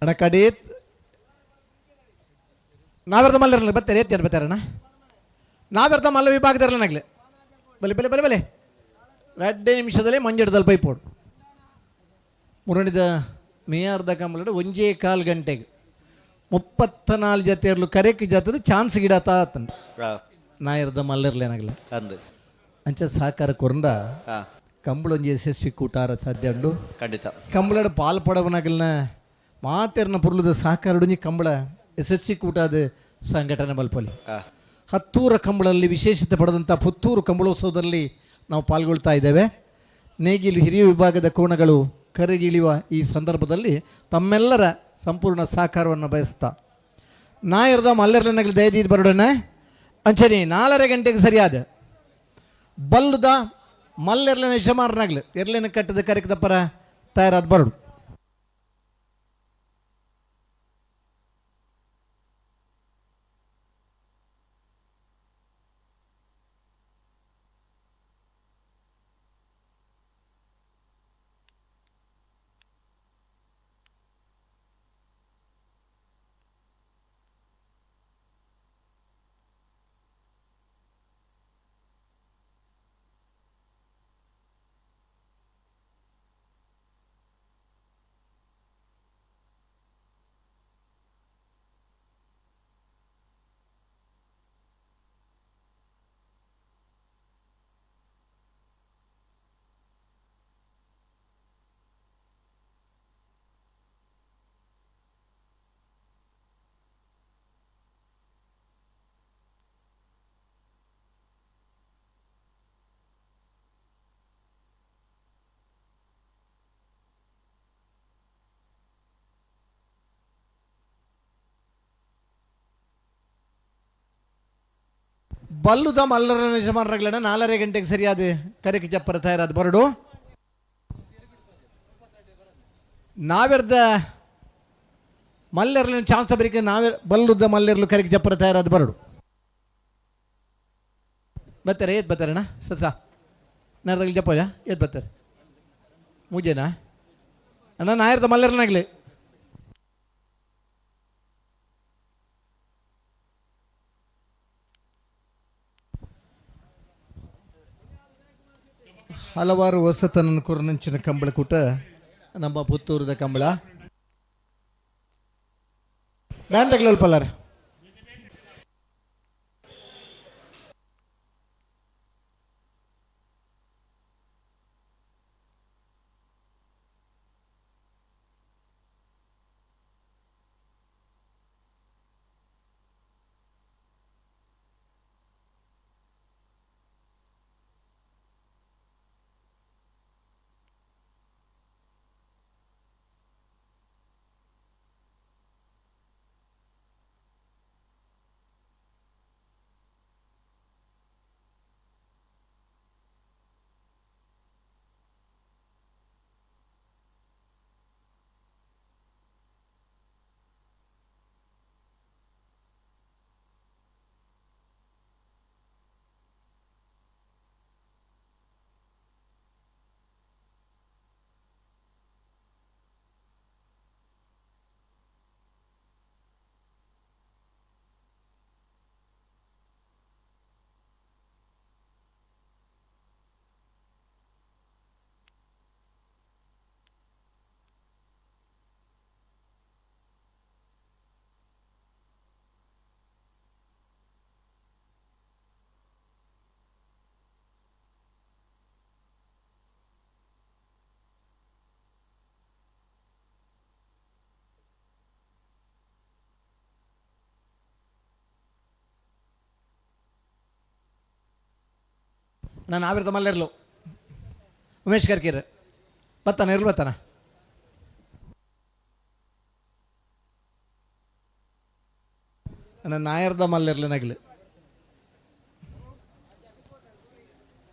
ಅಣ್ಣ ಕಡಿ ನಾವೆರ್ದ ಮಲ್ಲರಲ್ಲ ಬರ್ತಾರೆ ಎತ್ತಿ ಬರ್ತಾರಣ್ಣ ನಾವೆರ್ದ ಮಲ್ಲ ವಿಭಾಗದಲ್ಲ ನಗ್ಲೆ ಬಲೆ ಬಲೆ ಬಲೆ ಬಲೆ 2 ನಿಮಿಷದಲ್ಲಿ ಮಂಜಡದಲ್ಲಿ ಪೈಪೋಡು ಮುರಣಿದ ಮೇಯರ್ದ ಕಂಬಳ 1.25 ಗಂಟೆಗೆ 34 ಜೊತೆಯರ್ಲು ಕರೆಕ್ ಜೊತೆ ಚಾನ್ಸ್ ಗಿಡತಾ ಆತಂಡ ನಾಯರ್ದ ಮಲ್ಲರ್ಲೇನಾಗಲ್ಲ ಅಂಚ ಸಹಕಾರ ಕೊರಂಡ ಕಂಬಳ ಒಂಜಿ ಯಶಸ್ವಿ ಕೂಟಾರ ಸಾಧ್ಯ ಉಂಡು ಖಂಡಿತ ಕಂಬಳದ ಪಾಲ್ಪಡವನಾಗಲ್ನ ಮಾತೆರ್ನ ಪುರ್ಲುದ ಸಹಕಾರಡುನಿ ಕಂಬಳ ಯಶಸ್ವಿ ಕೂಟದ ಸಂಘಟನೆ ಬಲ್ಪಲಿ ಹತ್ತೂರ ಕಂಬಳಲ್ಲಿ ವಿಶೇಷತೆ ಪಡೆದಂಥ ಪುತ್ತೂರು ಕಂಬಳೋತ್ಸವದಲ್ಲಿ ನಾವು ಪಾಲ್ಗೊಳ್ತಾ ಇದ್ದೇವೆ ನೇಗಿಲು ಹಿರಿಯ ವಿಭಾಗದ ಕೋಣಗಳು ಕರೆಗಿಳಿಯುವ ಈ ಸಂದರ್ಭದಲ್ಲಿ ತಮ್ಮೆಲ್ಲರ ಸಂಪೂರ್ಣ ಸಹಕಾರವನ್ನು ಬಯಸ್ತಾ ನಾಯರ್ದ ಮಲ್ಲರ್ಲನಾಗಲಿ ದಯದೀದ್ ಬರೋಣ ಅಂಚನಿ 4:30 ಗಂಟೆಗೆ ಸರಿಯಾದ ಬಲ್ಲುದ ಮಲ್ಲೆರ್ಲನ ಯಜಮಾನನಾಗ್ಲಿ ಎರ್ಲಿನ ಕಟ್ಟದ ಕರೆಕ್ದ ಪರ ತಯಾರಾದ ಬರೋಡು ಬಲ್ಲುದ ಮಲ್ಲರ ಯಜಮಾನರಾಗ್ಲಣ್ಣ 4:30 ಗಂಟೆಗೆ ಸರಿಯಾದ ಕರೆಕ್ ಜಪ್ಪರ ತಯಾರಾದ ಬರಡು ನಾವೆರ್ದ ಮಲ್ಲೆರ್ಲಿನ ಚಾನ್ಸ್ ಬರೀಕೆ ನಾವೇ ಬಲ್ಲುದ ಮಲ್ಲೆರ್ಲು ಕರೆಕ್ ಜಪ್ಪರ ತಯಾರಾದ ಬರಡು ಬರ್ತಾರೆ ಏತ್ ಬರ್ತಾರಣ್ಣ ಸಸ ನಾರ್ದಲ್ಲಿ ಜಪ್ಪಜ ಏತ್ ಬರ್ತಾರೆ ಮುಜೇನಾ ಅಣ್ಣ ನಾಯರ್ದ ಮಲ್ಲೆರ್ನಾಗ್ಲಿ ಹಲವಾರು ಹೊಸತನ ಕುರನಂಚಿನ ಕಂಬಳ ಕೂಟ ನಮ್ಮ ಪುತ್ತೂರದ ಕಂಬಳ ಬ್ಯಾಂಡ್ ತಗ್ಲಲ್ಪಲ್ಲಾರ ನಾನು ಆವಿರ್ತ ಮಲ್ಲೆರ್ಲು ಉಮೇಶ್ ಕರ್ಕೀರ್ ಬರ್ತಾನೆ ಇರ್ಲು ಬರ್ತಾನ ನನ್ನ ನಾಯರ್ದ ಮಲ್ಲೆರ್ಲಿನಾಗ್ಲಿ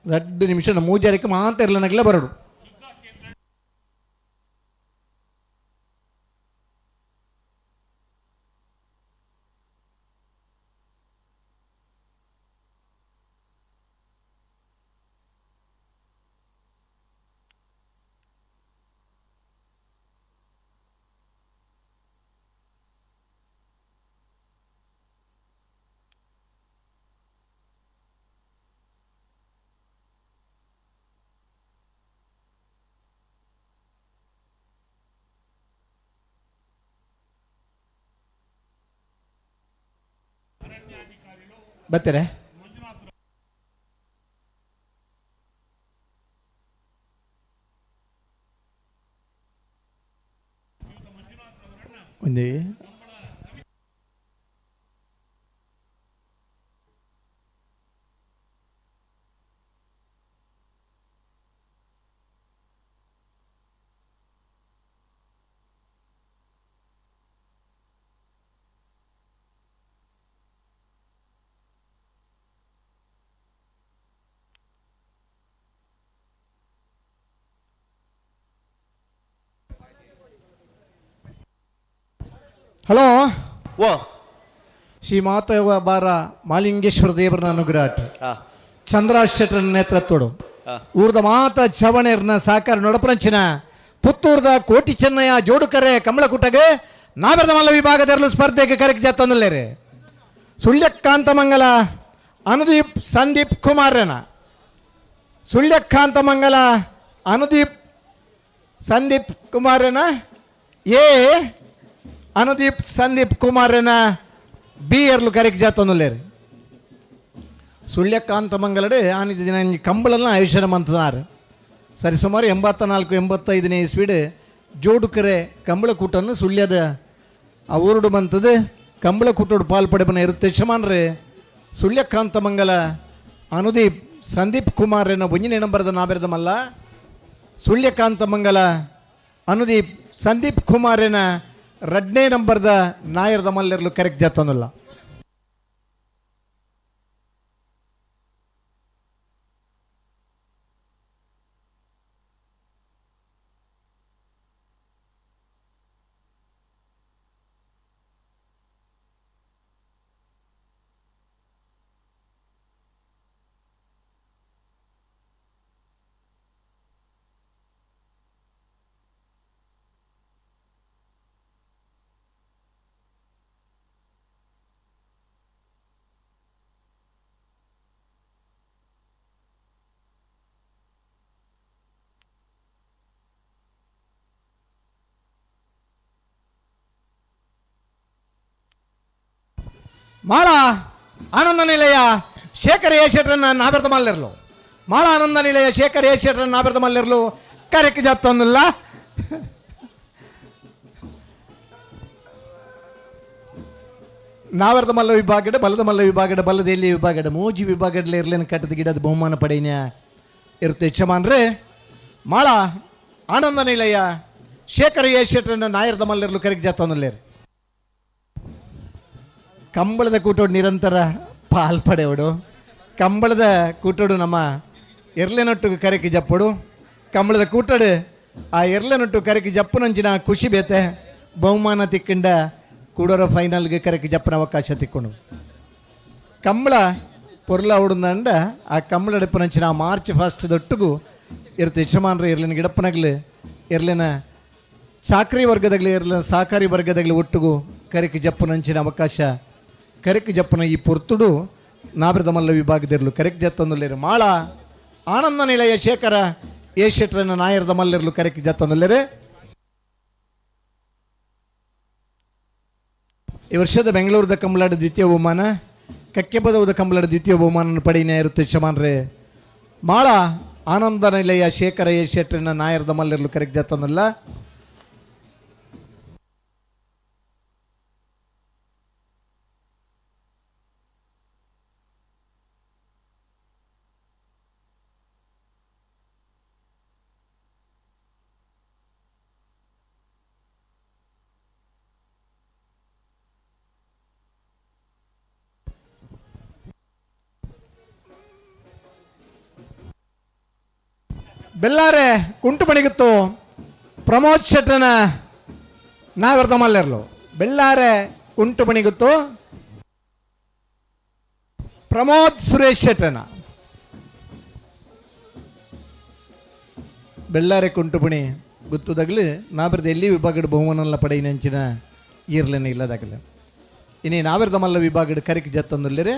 ಎರಡು ನಿಮಿಷ ಮೂಜಾರಕ್ಕೆ ಮಾತ್ರ ಇರ್ಲನಾಗಲೇ ಬರೋಡು. ಬರ್ತೀರಾ? ಒಂದೇ ಹಲೋ ಓ ಶ್ರೀ ಮಾತವ ಬಾರ ಮಾಲಿಂಗೇಶ್ವರ ದೇವರನ ಅನುಗ್ರಹ ಚಂದ್ರಾಜ್ ಶೆಟ್ಟರ ನೇತೃತ್ವಡು ಊರ್ದ ಮಾತ ಚವಣೆರ್ನ ಸಾಕಾರ ನೊಡಪರಂಚಿನ ಪುತ್ತೂರ್ದ ಕೋಟಿ ಚೆನ್ನಯ್ಯ ಜೋಡುಕರೆ ಕಮಲಕುಟಗೆ ನಾಬರದ ಮಲ್ಲ ವಿಭಾಗದಲ್ಲೂ ಸ್ಪರ್ಧೆಗೆ ಕರೆಕ್ ಜಾತಂದಲ್ಲೇರಿ ಸುಳ್ಯಕಾಂತಮಂಗಲ ಅನುದೀಪ್ ಸಂದೀಪ್ ಕುಮಾರನ ಸುಳ್ಯಕಾಂತಮಂಗಲ ಅನುದೀಪ್ ಸಂದೀಪ್ ಕುಮಾರನ ಎ ಅನುದೀಪ್ ಸಂದೀಪ್ ಕುಮಾರನ ಬಿ ಎರ್ಲು ಕರೆಕ್ ಜಾತಂದಲ್ಲೇರಿ ಸುಳ್ಯಕಾಂತಮಂಗಲಡೆ ಆನಿದ ದಿನ ಕಂಬಳನ್ನ ಆಯುಷ್ಯನ ಮಂತನಾರು ಸರಿ ಸುಮಾರು 84-85 ಇಸ್ವಿಡ್ ಜೋಡುಕರೆ ಕಂಬಳಕೂಟನ್ನು ಸುಳ್ಯದ ಆ ಊರುಡು ಬಂತದು ಕಂಬಳಕೂಟೋಡು ಪಾಲ್ಪಡೆಬನ ಇರುತ್ತೆ ಶಮಾನ್ರೆ ಸುಳ್ಯಕಾಂತಮಂಗಲ ಅನುದೀಪ್ ಸಂದೀಪ್ ಕುಮಾರನ ಬೊಂಜಿನ ನಂಬರದ ನಾಬೆರದ ಮಲ್ಲ ಸುಳ್ಯಕಾಂತಮಂಗಲ ಅನುದೀಪ್ ಸಂದೀಪ್ ಕುಮಾರನ ರಡ್ನೇ ನಂಬರ್ದ ನಾಯರದ ಮಲ್ಲೆರ್ಲು ಕರೆಕ್ಟ್ ಜಾತನಲ್ಲ. ಮಾಳ ಆನಂದ ನಿಲಯ ಶೇಖರ್ ಎ ಶೆಟ್ರನ್ನ ನಾಬೆರ್ದ ಮಲ್ಲಿರ್ಲು ಮಾಳ ಆನಂದ ನಿಲಯ ಶೇಖರ್ ಎ ಶೆಟ್ರನ್ನ ನಾಬೆರ್ದ ಮಲ್ಲಿರ್ಲು ಕರೆಕ್ಟ್ ಜಾತಂದಿಲ್ಲ. ನಾವರ್ದ ಮಲ್ಲ ವಿಭಾಗದ ಬಲದ ಮಲ್ಲ ವಿಭಾಗದ ಬಲ್ಲದ ಎಲ್ಲಿ ವಿಭಾಗದ ಮೋಜಿ ವಿಭಾಗದಲ್ಲಿ ಇರ್ಲೇನು ಕಟ್ಟದ ಗಿಡದ ಬಹುಮಾನ ಪಡೆಯ ಇರುತ್ತೆ ಯಜಮಾನ್ರೆ. ಮಾಳ ಆನಂದ ನಿಲಯ ಶೇಖರ್ ಎ ಶೆಟ್ರನ್ನ ನಾಯರ್ದ ಮಲ್ಲಿರ್ಲು ಕರೆಕ್ಟ್ ಜಾತಂದಿಲ್ಲೇರಿ ಕಂಬಳದ ಕೂಟೋಡು ನಿರಂತರ ಪಾಲ್ಪಡೆವಡು ಕಂಬಳದ ಕೂಟೋಡು ನಮ್ಮ ಎರ್ಲೆನೊಟ್ಟು ಕರೆಕಿ ಜಪ್ಪಡು ಕಂಬಳದ ಕೂಟಡು ಆ ಎರ್ಲೆನೊಟ್ಟು ಕರೆಕಿ ಜಪ್ಪನಂಚಿನ ಖುಷಿ ಬೇತೆ ಬಹುಮಾನ ತಿಕ್ಕಿಂಡ ಕೂಡೋರ ಫೈನಲ್ಗೆ ಕರೆಕಿ ಜಪ್ಪನ ಅವಕಾಶ ತಿಕ್ಕೊಂಡು ಕಂಬಳ ಪೊರ್ಲ ಹೊಡೆದಂಡ ಆ ಕಂಬಳ ಎಡಪ್ಪನಂಚಿನ ಮಾರ್ಚ್ 1 ದೊಟ್ಟಿಗೂ ಇರುತ್ತೆ ಯಜಮಾನ್ರೆ ಇರ್ಲಿನ ಗಿಡಪ್ಪನಾಗ್ಲಿ ಇರ್ಲಿನ ಸಾಕರಿ ವರ್ಗದಾಗಲಿ ಇರ್ಲಿನ ಸಹಕಾರಿ ವರ್ಗದಾಗಲಿ ಒಟ್ಟಿಗೂ ಕರೆಕಿ ಜಪ್ಪನಂಚಿನ ಅವಕಾಶ ಕರೆಕ್ ಜಪ್ಪನ ಈ ಪೊರ್ತುಡು ನಾಬೆರ್ದ ಮಲ್ಲ ವಿಭಾಗದಿರ್ಲು ಕರೆಕ್ ಜತ್ತೊಂದಲ್ಲೇರು ಮಾಳ ಆನಂದ ನಿಲಯ ಶೇಖರ ಎ ಶೆಟ್ರನ್ನ ನಾಯರ್ದ ಮಲ್ಲಿರ್ಲು ಕರೆಕ್ ಜತ್ತೊಂದಲ್ಲೇರೆ. ಈ ವರ್ಷದ ಬೆಂಗಳೂರದ ಕಂಬಳಾಡ ದ್ವಿತೀಯ ಬಹುಮಾನ ಕಕ್ಕೆಬದವದ ಕಂಬಳಾಡ ದ್ವಿತೀಯ ಬಹುಮಾನ ಪಡೆಯನೇ ಇರುತ್ತೆ ಶಮಾನ್ರೆ. ಮಾಳ ಆನಂದ ನಿಲಯ ಶೇಖರ ಎ ಶೆಟ್ರನ್ನ ನಾಯರ್ದ ಮಲ್ಲಿರ್ಲು ಕರೆಕ್ ಜತ್ತೊಂದಲ್ಲ. ಬೆಲ್ಲಾರೆ ಕುಂಟು ಪಣಿಗಿತ್ತು ಪ್ರಮೋದ್ ಶೆಟ್ಟನ ನಾವೆರ್ದ ಮಲ್ಲೆರ್ಲು ಬೆಲ್ಲಾರೆ ಕುಂಟು ಪಣಿಗಿತ್ತು ಪ್ರಮೋದ್ ಸುರೇಶ್ ಶೆಟ್ಟನ ಬೆಳ್ಳಾರೆ ಕುಂಟುಪಣಿ ಗುತ್ತುದಾಗಲಿ ನಾವಿರ್ದ ಎಲ್ಲಿ ವಿಭಾಗದ ಬಹುಮಾನಲ್ಲ ಪಡೆಯಿನಂಚಿನ ಈರ್ಲೇನೆ ಇಲ್ಲದಾಗಲಿ ಇನ್ನು ನಾವಿರ್ದ ಮಲ್ಲ ವಿಭಾಗದ ಕರಿಕೆ ಜತ್ತೊಂದಿಲ್ಲರೆ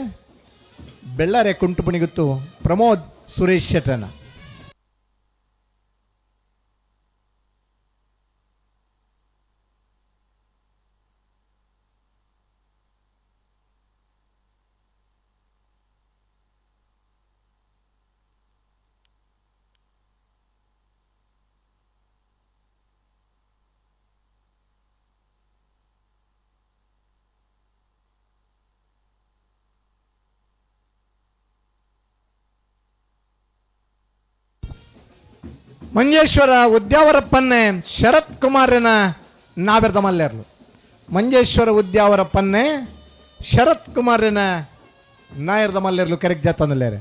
ಬೆಳ್ಳಾರೆ ಕುಂಟುಪಣಿ ಗುತ್ತು ಪ್ರಮೋದ್ ಸುರೇಶ್ ಶೆಟ್ಟನ ಮಂಜೇಶ್ವರ ಉದ್ಯಾವರಪ್ಪನ್ನೇ ಶರತ್ ಕುಮಾರನ ನಾವೆರ್ದ ಮಲ್ಲೆರ್ಲು ಮಂಜೇಶ್ವರ ಉದ್ಯಾವರಪ್ಪನ್ನೇ ಶರತ್ ಕುಮಾರನ ನಾಯರ್ದ ಮಲ್ಲೆರ್ಲು ಕರೆಕ್ಟ್ ಜಾತಂದಿಲ್ಲೇರೆ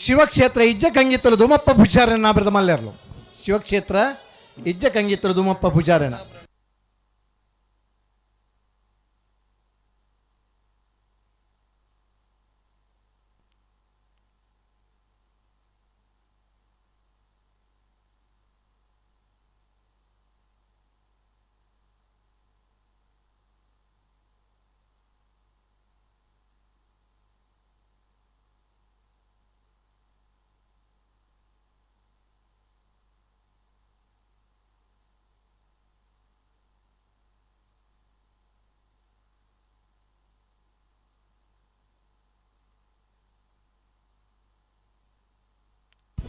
ಶಿವಕ್ಷೇತ್ರ ಇಜ್ಜ ಕಂಗಿತ್ತಲು ದುಮಪ್ಪ ಪೂಜಾರನ ನಾಬರದ ಮಲ್ಲೆರ್ಲು ಶಿವಕ್ಷೇತ್ರ ಇಜ್ಜ ಕಂಗಿತ್ತಲು ದುಮಪ್ಪ ಪೂಜಾರನ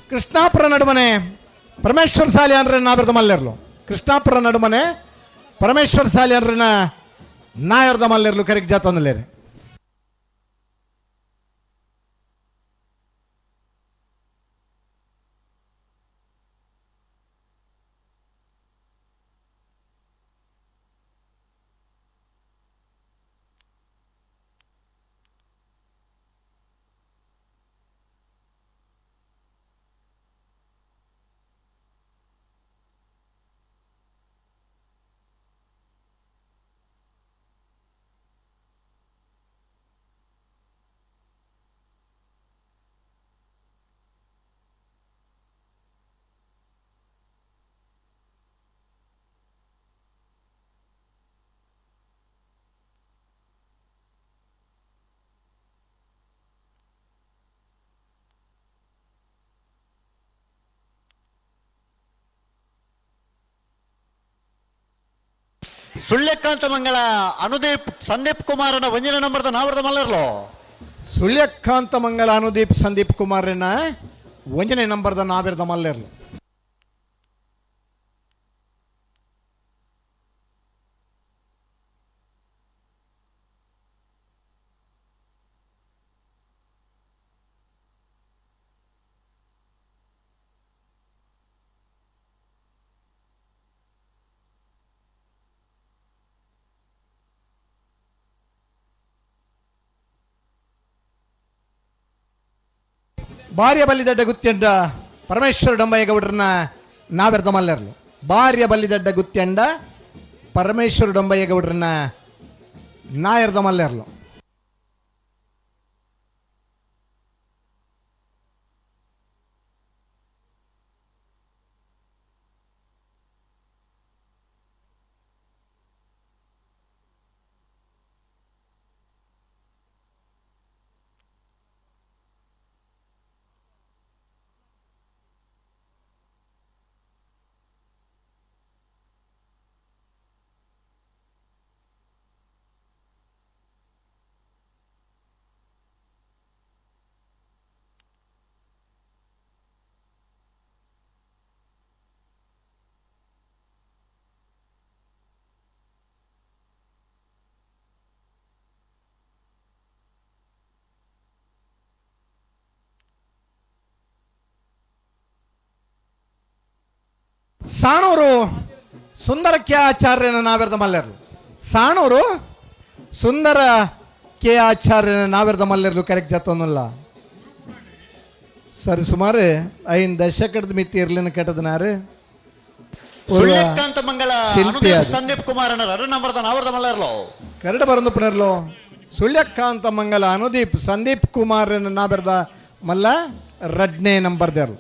ಕೃಷ್ಣಾಪುರ ನಡುಮನೆ ಪರಮೇಶ್ವರ ಸಾಲಿ ಅಂದ್ರೆ ನಾವಿರ್ದ ಮಲ್ಲೆರ್ಲು ಕೃಷ್ಣಾಪುರ ನಡುಮನೆ ಪರಮೇಶ್ವರ ಸಾಲಿ ಅಂದ್ರೆ ನಾಯರ್ದ ಮಲ್ಲೆರ್ಲು ಕರೆಕ್ಟ್ ಜಾತಂದಿಲ್ಲೇರೆ ಸುಳ್ಯಕಾಂತ ಮಂಗಳ ಅನುದೀಪ್ ಸಂದೀಪ್ ಕುಮಾರನ ವಂಜನ ನಂಬರ್ದ ನಾವರ್ದ ಮಲ್ಲರ್ಲು ಸುಳ್ಯಕಾಂತ ಮಂಗಲ ಅನುದೀಪ್ ಸಂದೀಪ್ ಕುಮಾರನ ವಂಜನೆ ನಂಬರ್ದ ನಾವಿರ್ದ ಮಲ್ಲೆರ್ಲು ಭಾರ್ಯ ಬಲ್ಲಿದಡ್ಡ ಗುತ್ತೆಡ್ಡ ಪರಮೇಶ್ವರ ಡಂಬಯ್ಯ ಗೌಡ್ರನ್ನ ನಾವೆರ್ದ ಮಲ್ಲೆರ್ಲು ಭಾರ್ಯ ಬಲ್ಲಿದಡ್ಡ ಗುತ್ಯಂಡ ಪರಮೇಶ್ವರ ಡೊಂಬಯ್ಯ ಗೌಡ್ರನ್ನ ನಾಯರ್ದ ಮಲ್ಲೆರ್ಲು. ಸಾಣೂರು ಸುಂದರ ಕೆ ಆಚಾರ್ಯನ ನಾವೆರ್ದ ಮಲ್ಲೆರ್ಲು. ಸಾಣೂರು ಸುಂದರ ಕೆ ಆಚಾರ್ಯನ ನಾವೆರ್ದ ಮಲ್ಲೆರ್ಲು ಕರೆಕ್ಟ್ ಜತ್ತೊಂದಿಲ್ಲ ಸರಿ. ಸುಮಾರು 5 ದಶಕದ ಮಿತಿ ಇರ್ಲಿನ ಕೆಟ್ಟದನಾರು ಸುಳ್ಯಕಾಂತ ಮಂಗಲ ಶಿಲ್ಪಿ ಅದು. ಸಂದೀಪ್ ಕುಮಾರ್ ನಂಬರ್ದ ನಾವರ್ದ ಮಲ್ಲರ್ಲೋ ಕರಡ ಬರಂದು ಪುನರ್ಲು ಸುಳ್ಯಕಾಂತ ಮಂಗಲ ಅನುದೀಪ್ ಸಂದೀಪ್ ಕುಮಾರ್ ನಾವೆರ್ದ ಮಲ್ಲ 2ನೇ ನಂಬರ್ದೇರ್ಲು.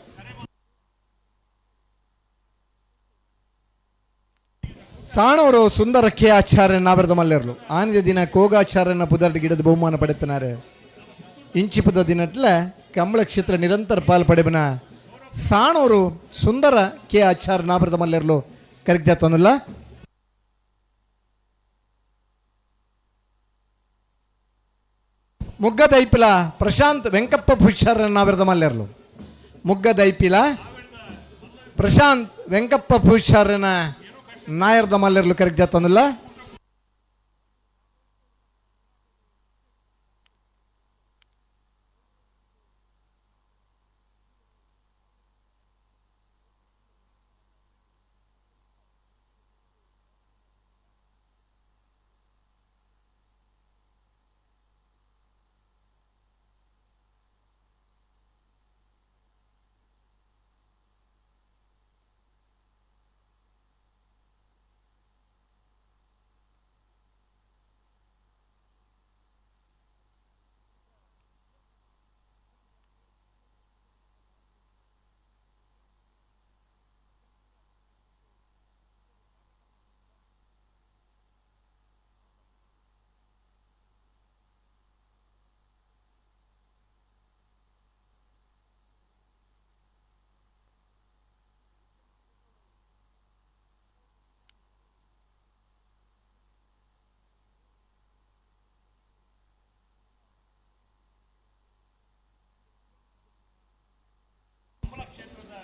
ಸಾಣೂರು ಸುಂದರ ಕೆ ಆಚಾರ್ಯ ನಾವೆರ್ದ ಮಲ್ಲೆರ್ಲು ಆನಿದ ದಿನ ಕೋಗಾಚಾರ್ಯನ ಪುದರ್ಡ್ ಗಿಡದ ಬಹುಮಾನ ಪಡೆತನಾರೆ. ಇಂಚಿಪದ ದಿನಟ್ಲ ಕಂಬಳ ಕ್ಷೇತ್ರ ನಿರಂತರ ಪಾಲ್ ಪಡೆಬನ ಸಾಣೂರು ಸುಂದರ ಕೆ ಆಚಾರ್ಯ ನಾವೆರ್ದ ಮಲ್ಲೆರ್ಲು ಕರೆಕ್ಟ್ ಜಾತೊಂದಿಲ್ಲ. ಮುಗ್ಗದೈಪಿಲ ಪ್ರಶಾಂತ್ ವೆಂಕಪ್ಪ ಪುಷ್ಕರ ನಾವೆರ್ದ ಮಲ್ಲೆರ್ಲು. ಮುಗ್ಗದೈಪಿಲ ಪ್ರಶಾಂತ್ ವೆಂಕಪ್ಪ ಪುಷ್ಕರನ ನಾಯರ್ದ ಮಲ್ಲೆರ್ಲು ಕರೆಕ್ಟ್ ಜಾತೊಂದಿಲ್ಲ.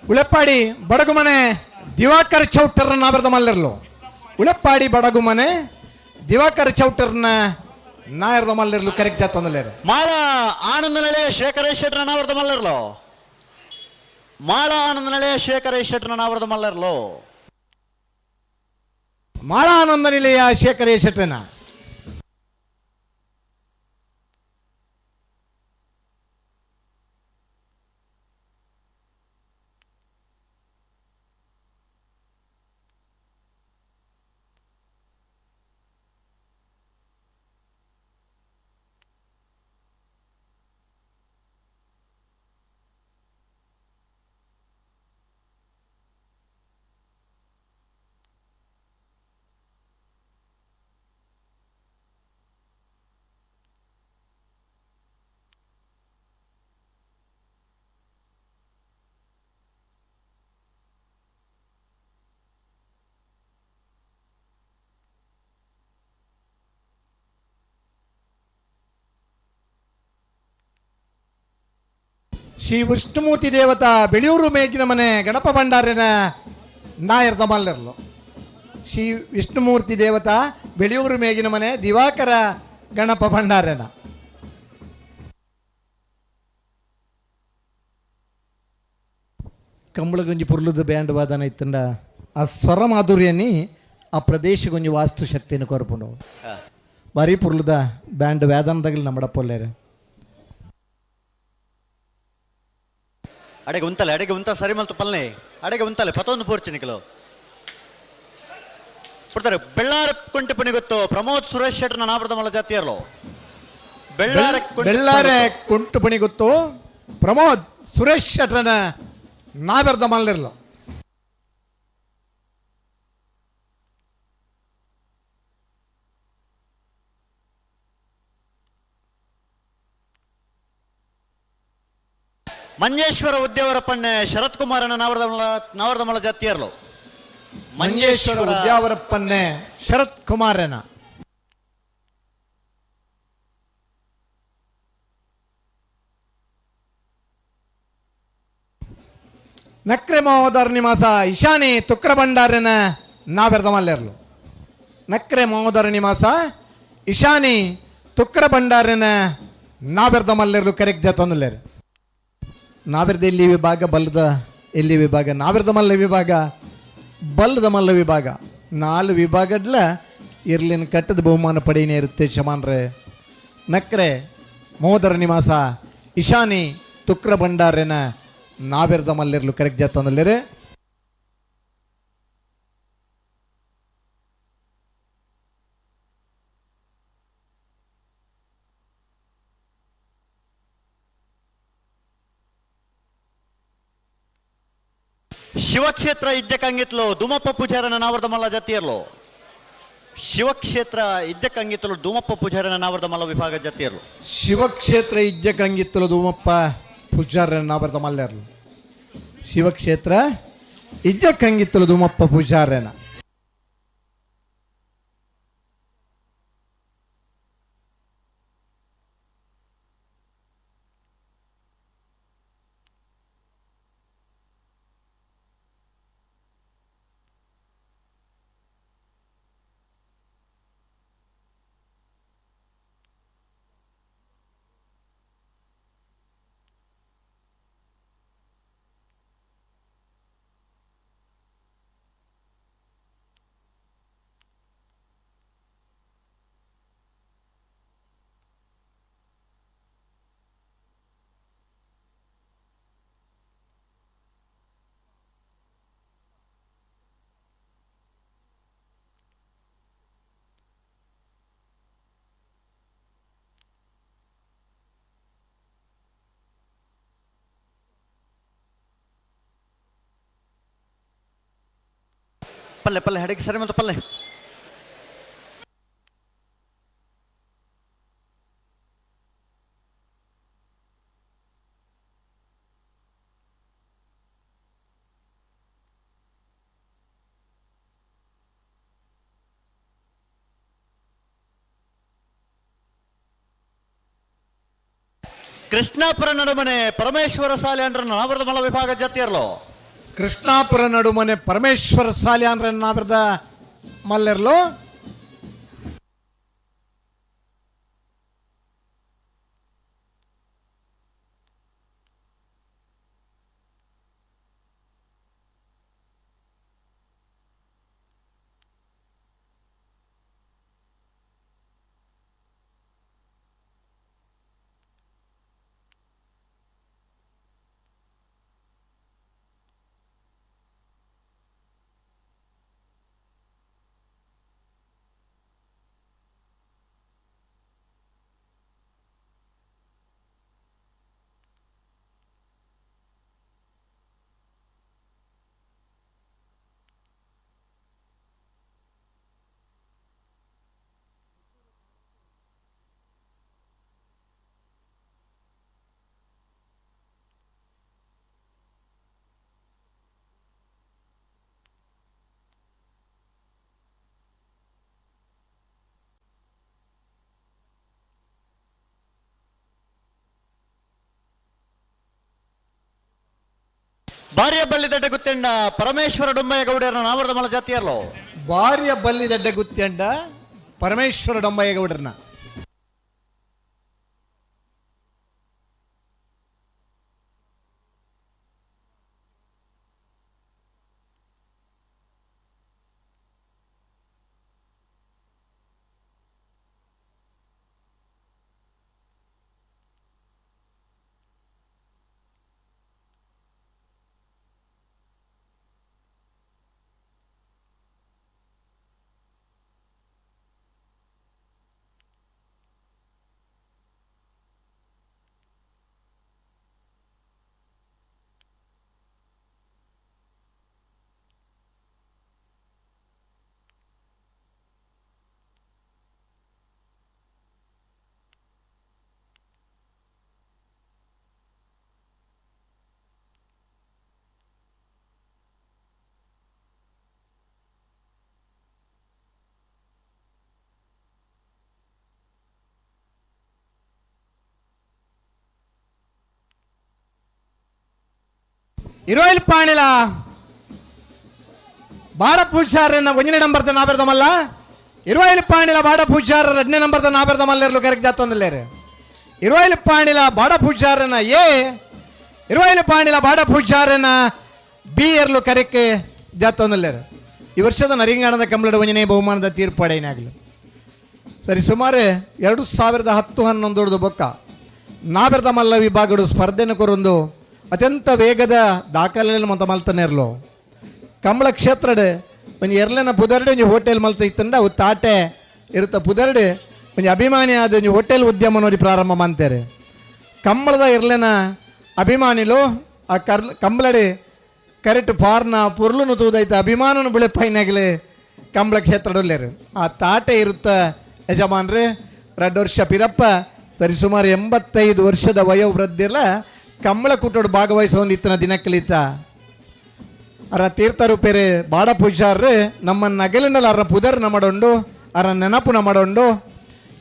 ಉಳೆಪ್ಪಾಡಿ ಬಡಗುಮನೆ ದಿವಾಕರ್ ಚೌಟರ್ನ ನಾವೆರ್ದ ಮಲ್ಲೆರ್ಲು. ಉಳೆಪ್ಪಾಡಿ ಬಡಗುಮನೆ ದಿವಾಕರ್ ಚೌಟರ್ನ ನಾಯರ್ದ ಮಲ್ಲೆರ್ಲು ಕರೆಕ್ಟ್ ಜಾತೊಂದಿಲ್ಲ. ಮಾಲ ಆನಂದ ನಳೆ ಶೇಖರೇಶ್ ಶೆಟ್ರ ನಾವರ್ದ ಮಲ್ಲರ್ಲು. ಮಾಲ ಆನಂದ ನಳೆ ಶೇಖರೇಶ್ ಶೆಟ್ರ ನಾವರ್ದ ಮಲ್ಲರ್ಲು. ಮಾಳಾನಂದ ನಿಲಯ ಶೇಖರೇಶ್ ಶೆಟ್ರನ ಶ್ರೀ ವಿಷ್ಣುಮೂರ್ತಿ ದೇವತಾ ಬೆಳೆಯೂರು ಮೇಗಿನ ಮನೆ ಗಣಪ ಭಂಡಾರಿನ ನಾಯರ್ದ ಮಲ್ಲೆರ್ಲು. ಶ್ರೀ ವಿಷ್ಣುಮೂರ್ತಿ ದೇವತಾ ಬೆಳೆಯೂರು ಮೇಗಿನ ಮನೆ ದಿವಾಕರ ಗಣಪ ಭಂಡಾರನ. ಕಂಬಳಗೊಂಜಿ ಪುರ್ಲುದ ಬ್ಯಾಂಡ್ ವಾದನ ಇತ್ತಂಡ ಆ ಸ್ವರ ಮಾಧುರ್ಯನಿ ಆ ಪ್ರದೇಶಗೊಂಜಿ ವಾಸ್ತು ಶಕ್ತಿಯನ್ನು ಕೊರಪುಂಡು ಬಾರಿ ಪುರ್ಲುದ ಬ್ಯಾಂಡ್ ವ್ಯಾದನದಾಗಲಿ ನಮ್ಮಡಪ್ಪೊಲ್ಲೇರೆ ಅಡೆಗೆ ಉಂತ ಸರಿ ಮಲ್ತು ಪಲ್ನೆ ಅಡೆಗೆ ಉಂತಲೆ ಪತೊಂದು ಪೋರ್ಚಿನಿಕಲು ಕೊಡ್ತಾರೆ. ಬೆಳ್ಳಾರ ಕುಂಟೆ ಪಣಿ ಗೊತ್ತು ಪ್ರಮೋದ್ ಸುರೇಶ್ ಶೆಟ್ಟರ್ನ ನಾಪರದ ಮಲ್ಲ ಜಾತಿಯರ್ಲು ಬೆಳ್ಳಾರೆ ಕುಂಟು ಪಣಿ ಗೊತ್ತು ಪ್ರಮೋದ್ ಸುರೇಶ್ ಶೆಟ್ರನ ನಾವೆರ್ದ ಮಲ್ಲಿರ್ಲು. ಮಂಜೇಶ್ವರ ಉದ್ಯಾವರಪ್ಪಣ್ಣೆ ಶರತ್ ಕುಮಾರನ ನಾವರದ ಮಲ್ಲ ಜಾತಿಯರ್ಲು. ಮಂಜೇಶ್ವರ ಉದ್ಯಾವರಪ್ಪನ್ನೆ ಶರತ್ ಕುಮಾರನ ನಕ್ರೆ ಮಹೋದರ್ ನಿವಾಸ ಇಶಾನಿ ತುಕ್ರ ಭಂಡಾರನ ನಾವೆರ್ದ ಮಲ್ಲೆರ್ಲು. ನಕ್ರೆ ಮಹೋದರ ನಿವಾಸ ಇಶಾನಿ ತುಕ್ರ ಭಂಡಾರನ ನಾವೆರ್ದ ಮಲ್ಲೆರ್ಲು ಕರೆಕ್ಟ್ ಜತೊಂದಲೇರು. ನಾವೆರ್ದ ಎಲ್ಲಿ ವಿಭಾಗ ಬಲ್ಲದ ಎಲ್ಲಿ ವಿಭಾಗ ನಾವೆರ್ದ ಮಲ್ಲ ವಿಭಾಗ ಬಲ್ಲದ ಮಲ್ಲ ವಿಭಾಗ 4 ವಿಭಾಗಡ್ಲ ಇರ್ಲಿನ ಕಟ್ಟದ ಬಹುಮಾನ ಪಡೆಯನೇ ಇರುತ್ತೆ ಶಮಾನ್ರೆ. ನಕ್ರೆ ಮಹೋದರ ನಿವಾಸ ಇಶಾನಿ ತುಕ್ರ ಭಂಡಾರನ ನಾವೆರ್ದ ಮಲ್ಲಿರ್ಲು ಕರೆಕ್ಟ್ ಜತೊಂದಲೇರು. ಶಿವಕ್ಷೇತ್ರ ಇಜ್ಜಕ್ಕಂಗಿತ್ಲು ಧೂಮಪ್ಪ ಪೂಜಾರನ ನಾವರ್ದ ಮಲ್ಲ ಜಾತಿಯರ್ಲು. ಶಿವಕ್ಷೇತ್ರ ಇಜ್ಜಕ್ಕಂಗಿತ್ತಲು ಧೂಮಪ್ಪ ಪೂಜಾರನ ನಾವರ್ದ ಮಲ್ಲ ವಿಭಾಗ ಜಾತಿಯರ್ಲು. ಶಿವಕ್ಷೇತ್ರ ಇಜ್ಜಕ್ಕಂಗಿತ್ತಲು ಧೂಮಪ್ಪ ಪೂಜಾರನ ನಾವರ್ದ ಮಲ್ಲೆರ್ಲು. ಶಿವಕ್ಷೇತ್ರ ಇಜ್ಜಕ್ಕಂಗಿತ್ತಲು ಧೂಮಪ್ಪ ಪೂಜಾರನ ಪಲ್ಲೆ ಪಲ್ಲೆ ಹಡಗೆ ಸರಿ ಮತ್ತು ಪಲ್ಲೆ ಕೃಷ್ಣಾಪುರ ನಡುಮನೆ ಪರಮೇಶ್ವರ ಸಾಲೆ ಅಂದ್ರ ನಾವರದ ಮಲ ವಿಭಾಗ ಜಾತಿಯರ್ಲು. ಕೃಷ್ಣಾಪುರ ನಡುಮನೆ ಪರಮೇಶ್ವರ ಸಾಲಿ ಅಂದ್ರೆ ನಾವೆರ್ದ ಮಲ್ಲೆರ್ಲು. ಭಾರ್ಯ ಬಲ್ಲಿದಡ್ಡ ಗುತ್ತೆಂಡ ಪರಮೇಶ್ವರ ಡೊಂಬಯ್ಯ ಗೌಡರನ ನಾವರದ ಮಲ ಜಾತಿಯರ್ಲು. ಭಾರ್ಯ ಬಲ್ಲಿದಡ್ಡ ಗುತ್ತೆಂಡ ಪರಮೇಶ್ವರ ಡೊಂಬಯ್ಯ ಗೌಡರನ ಇರುವೈಲ್ ಪಾಣಿಲ ಬಾಡ ಪೂಜಾರನ್ನ 1ನೇ ನಂಬರ್ದ ನಾಬರ್ದ ಮಲ್ಲ ಇರುವೈಲ್ ಪಾಣಿಲ ಬಾಡ ಪೂಜಾರ 2ನೇ ನಂಬರ್ದ ನಾಬರ್ದ ಮಲ್ಲೆರ್ಲು ಕರೆಕ್ಟ್ ಜಾತೊಂದಿಲ್ಲೇರು ಇರುವೈಲ್ ಪಾಣಿಲ ಬಾಡ ಪೂಜಾರನ ಎ ಇರುವೈಲ್ ಪಾಣಿಲ ಬಾಡ ಪೂಜಾರನ ಬಿ ಎರ್ಲು ಕರೆಕ್ಕೆ ಜಾತೊಂದಿಲ್ಲೇರು ಈ ವರ್ಷದ ನರಿಂಗಾಣದ ಕಂಬಳದ 1ನೇ ಬಹುಮಾನದ ತೀರ್ಪಾಡೇನಾಗಲಿ ಸರಿ ಸುಮಾರು 2010-11 ಬೊಕ್ಕ ನಾಬೆರ್ದ ಮಲ್ಲ ವಿಭಾಗಡು ಸ್ಪರ್ಧೆನ ಕೊರೊಂದು ಅತ್ಯಂತ ವೇಗದ ದಾಖಲೆ ಮಂತ ಮಲ್ತನೇರ್ಲು ಕಂಬಳ ಕ್ಷೇತ್ರಡ್ ಒಂದು ಎರ್ಲೆನ ಪುದರ್ಡು ಒಂಜಿ ಹೋಟೆಲ್ ಮಲ್ತ ಇತ್ತಂಡ ಅವು ತಾಟೆ ಇರುತ್ತ ಪುದರ್ಡು ಒಂಜಿ ಅಭಿಮಾನಿ ಆದ ಒಂಜಿ ಹೋಟೆಲ್ ಉದ್ಯಮ ನೋಡಿ ಪ್ರಾರಂಭ ಮಾಡ್ತಾರೆ ಕಂಬಳದ ಎರ್ಲೆನ ಅಭಿಮಾನಿಲು ಆ ಕಂಬಳಡಿ ಕರೆಕ್ಟ್ ಪಾರ್ನ ಪುರ್ಲುನು ತೂದೈತೆ ಅಭಿಮಾನನು ಬಿಳೆ ಪೈನಾಗಲಿ ಕಂಬಳ ಕ್ಷೇತ್ರಡಲ್ಲೇರು ಆ ತಾಟೆ ಇರುತ್ತ ಯಜಮಾನ್ರೆ 2 ವರ್ಷ ಪಿರಪ್ಪ ಸರಿ ಸುಮಾರು 85 ವರ್ಷದ ವಯೋವೃದ್ಧಿಲ್ಲ ಕಂಬಳ ಕೂಟೋಡು ಭಾಗವಹಿಸುವ ಇತ್ತನ ದಿನ ಕಲಿತ ಅರ ತೀರ್ಥರು ಪೇರೆ ಬಾಡ ಪೂಜಾರ್ರು ನಮ್ಮ ನಗಲಿನಲ್ಲ ಅರ ಪುದರ್ನ ಮಾಡೋಂಡು ಅರ ನೆನಪುನ ಮಾಡೋಂಡು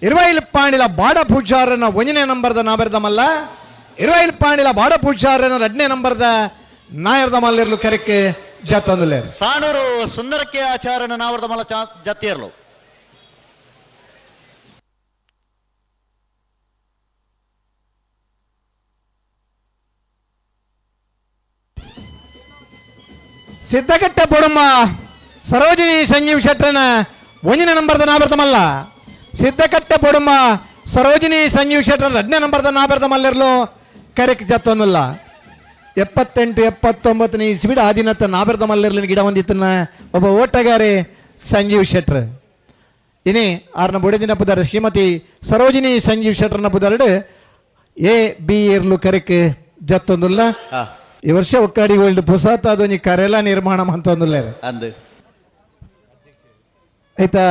ಇರುವೈಲ್ ಪಾಣಿಲ ಬಾಡ ಪೂಜಾರನ 1ನೇ ನಂಬರ್ದ ನಾಬೆರ್ದ ಮಲ್ಲ ಇರುವೈಲ್ ಪಾಣಿಲ ಬಾಡ ಪೂಜಾರನ 2ನೇ ನಂಬರ್ದ ನಾಯರ್ದ ಮಲ್ಲಿರ್ಲು ಕರೆಕ್ಕೆ ಜಾತೊಂದುಲ್ಲೇರು ಸಾಣೂರು ಸುಂದರಕ್ಕೆ ಆಚಾರನ ನಾವರ್ದ ಮಲ್ಲ ಜತ್ತಿಯರ್ಲು ಸಿದ್ದಗಟ್ಟೆ ಬೊಡುಮ್ಮ ಸರೋಜಿನಿ ಸಂಜೀವ್ ಶೆಟ್ಟರನ 1ನೇ ನಂಬರ್ದ ನಾಬೆರ್ದ ಮಲ್ಲ ಸಿದ್ದಕಟ್ಟೆ ಬೊಡುಮ್ಮ ಸರೋಜಿನಿ ಸಂಜೀವ್ ಶೆಟ್ಟರ 2ನೇ ನಂಬರ್ದ ನಾಬೆರ್ದ ಮಲ್ಲಿರ್ಲು ಕರೆಕ್ ಜತ್ತೊಂದಿಲ್ಲ 78-79 ಇಸ್ವಿಡ ಆದಿನತ್ತ ನಾಬೆರ್ದ ಮಲ್ಲಿರ್ಲಿನ ಗಿಡ ಹೊಂದಿತ್ತನ ಒಬ್ಬ ಓಟಗಾರೆ ಸಂಜೀವ್ ಶೆಟ್ರ್ ಇನಿ ಆರ್ನ ಬುಡದಿನ ಪುದರ್ ಶ್ರೀಮತಿ ಸರೋಜಿನಿ ಸಂಜೀವ್ ಶೆಟ್ರನ ಪುದರ್ಡ್ ಎ ಬಿ ಇರ್ಲು ಕರೆಕ್ ಜತ್ತೊಂದಿಲ್ಲ ಈ ವರ್ಷ ಒಕ್ಕಾಡಿ ವರ್ಲ್ಡ್ ಪುಸಾತ ಅದೊಂದು ಕರೆಲ ನಿರ್ಮಾಣ ಅಂತಂದಿಲ್ಲ ಅಂದು ಆಯ್ತಾ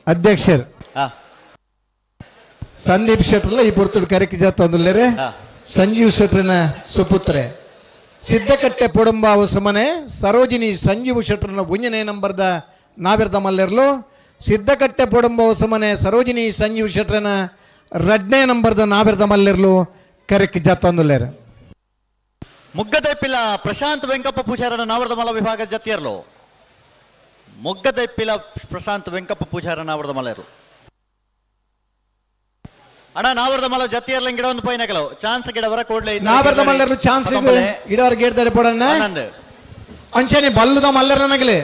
ಅಧ್ಯಕ್ಷರು ಸಂದೀಪ್ ಶೆಟ್ರಲ್ಲ ಈ ಪುರ್ತುಡ್ ಕರೆಕ್ ಜಾತೊಂದಿಲ್ಲರೆ ಸಂಜೀವ್ ಶೆಟ್ರನ ಸುಪುತ್ರೆ ಸಿದ್ದಕಟ್ಟೆ ಪೊಡುಂಬ ಸುಮನೆ ಸರೋಜಿನಿ ಸಂಜೀವ್ ಶೆಟ್ರನ 1ನೇ ನಂಬರ್ದ ನಾಬೆರ್ದ ಮಲ್ಲೆರ್ಲು ಸಿದ್ದಕಟ್ಟೆ ಪೊಡುಂಬ ಸುಮನೆ ಸರೋಜಿನಿ ಸಂಜೀವ್ ಶೆಟ್ರನ 2ನೇ ನಂಬರ್ದ ನಾಬೆರ್ದ ಮಲ್ಲೆರ್ಲು ಕರೆಕ್ ಜಾತೊಂದಿಲ್ಲರೆ ಮುಗ್ಗದೆಪ್ಪಿಲ ಪ್ರಶಾಂತ್ ವೆಂಕಪ್ಪ ಪೂಜಾರನ ನಾವರ್ದ ಮಲ್ಲ ವಿಭಾಗ ಜತ್ತಿಯರ್ಲು ಮುಗ್ಗದೆಪ್ಪಿಲ ಪ್ರಶಾಂತ್ ವೆಂಕಪ್ಪ ಪೂಜಾರ ನಾವರ್ದ ಮಲ್ಲೆರು ಅಣ್ಣ ನಾವರ್ದ ಮಲ್ಲ ಜತ್ತಿಯರ್ಲ ಗಿಡ ಒಂದು ಪೈನಕಲು ಚಾನ್ಸ್ ಗಿಡ ವರ ಕೊಡ್ಲೆ ನಾಬೆರ್ದ ಮಲ್ಲೆರ್ಲು ಚಾನ್ಸ್ ಗಿಡವರ್ ಗೇಡ್ದಾರೆ ಪಡಣ್ಣ ಅಂಚನೆ ಬಲ್ಲುದ ಮಲ್ಲೆರ್ನಗಲಿ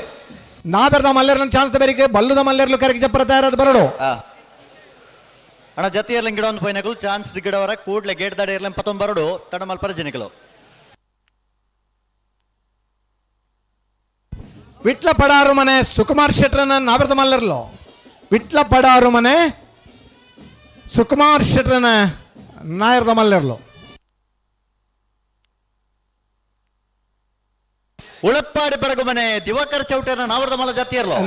ನಾಬೆರ್ದ ಮಲ್ಲೆರ್ನ ಚಾನ್ಸ್ ಬೇರೆ ಬಲ್ಲುದ ಮಲ್ಲೆರ್ಲು ಕರೆಕ್ಟ್ ಜಪ್ಪರ ತಯಾರಾದ ಬರಡು ಅಣ್ಣ ಜತ್ತಿಯರ್ಲ ಗಿಡ ಒಂದು ಪೈನಕಲು ಚಾನ್ಸ್ ಗಿಡ ವರ ಕೂಡ್ಲೆ ಗೇಡ್ದಾಡೆ ಇರ್ಲ 19 ಬರಡು ತಡ ಮಲ್ಪರ ಜನಿಕಲು ವಿಟ್ಲ ಪಡಾರು ಮನೆ ಸುಕುಮಾರ್ ಶೆಟ್ರನ ನಾಬೆರ್ದ ಮಲ್ಲರ್ಲು ವಿಟ್ಲ ಪಡಾರು ಮನೆ ಸುಕುಮಾರ್ ಶೆಟ್ರನ ನಾಯರ್ದ ಮಲ್ಲರ್ಲು ಉಳಪ್ಪಾಡಿ ಬರಗು ಮನೆ ದಿವಾಕರ್ ಚೌಟರ್ನ ನಾವರ್ದ ಮಲ್ಲ ಜತ್ತಿಯರ್ಲು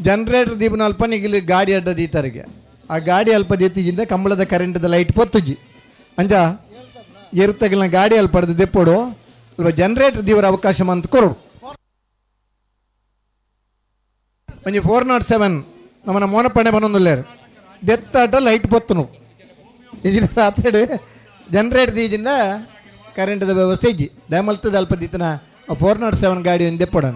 ಜನರೇಟರ್ ದೀಪನ ಅಲ್ಪ ನಿಗಿಲಿ ಗಾಡಿ ಅಡ್ಡ ದೀತರಿಗೆ ಆ ಗಾಡಿ ಅಲ್ಪ ದೀತಿಗಿಂದ ಕಂಬಳದ ಕರೆಂಟ್ದ ಲೈಟ್ ಪೊತ್ತುಜಿ ಅಂಜ ಎರುತ್ತಗಿನ ಗಾಡಿ ಅಲ್ಪ ಪಡೆದು ದೆಪ್ಪೋಡು ಅಲ್ಪ ಜನರೇಟರ್ ದೀವರ ಅವಕಾಶ ಮಂತ್ ಕೊರಡು ಒಂಜಿ 407 ನಮ್ಮನ ಮೋನಪಣ್ಣೆ ಬನ್ನೊಂದುಲ್ಲೇರು ದೆತ್ತಾಟ ಲೈಟ್ ಪೊತ್ತುನು ಈಜಿನ ರಾತ್ರಿ ಜನರೇಟ್ ದೀಜಿಂದ ಕರೆಂಟ್ದ ವ್ಯವಸ್ಥೆ ಇಜ್ಜಿ ದಯಮಲ್ತದ ಅಲ್ಪ ದೀತನ 407 ಗಾಡಿ ಒಂದು ದೆಪ್ಪಡಣ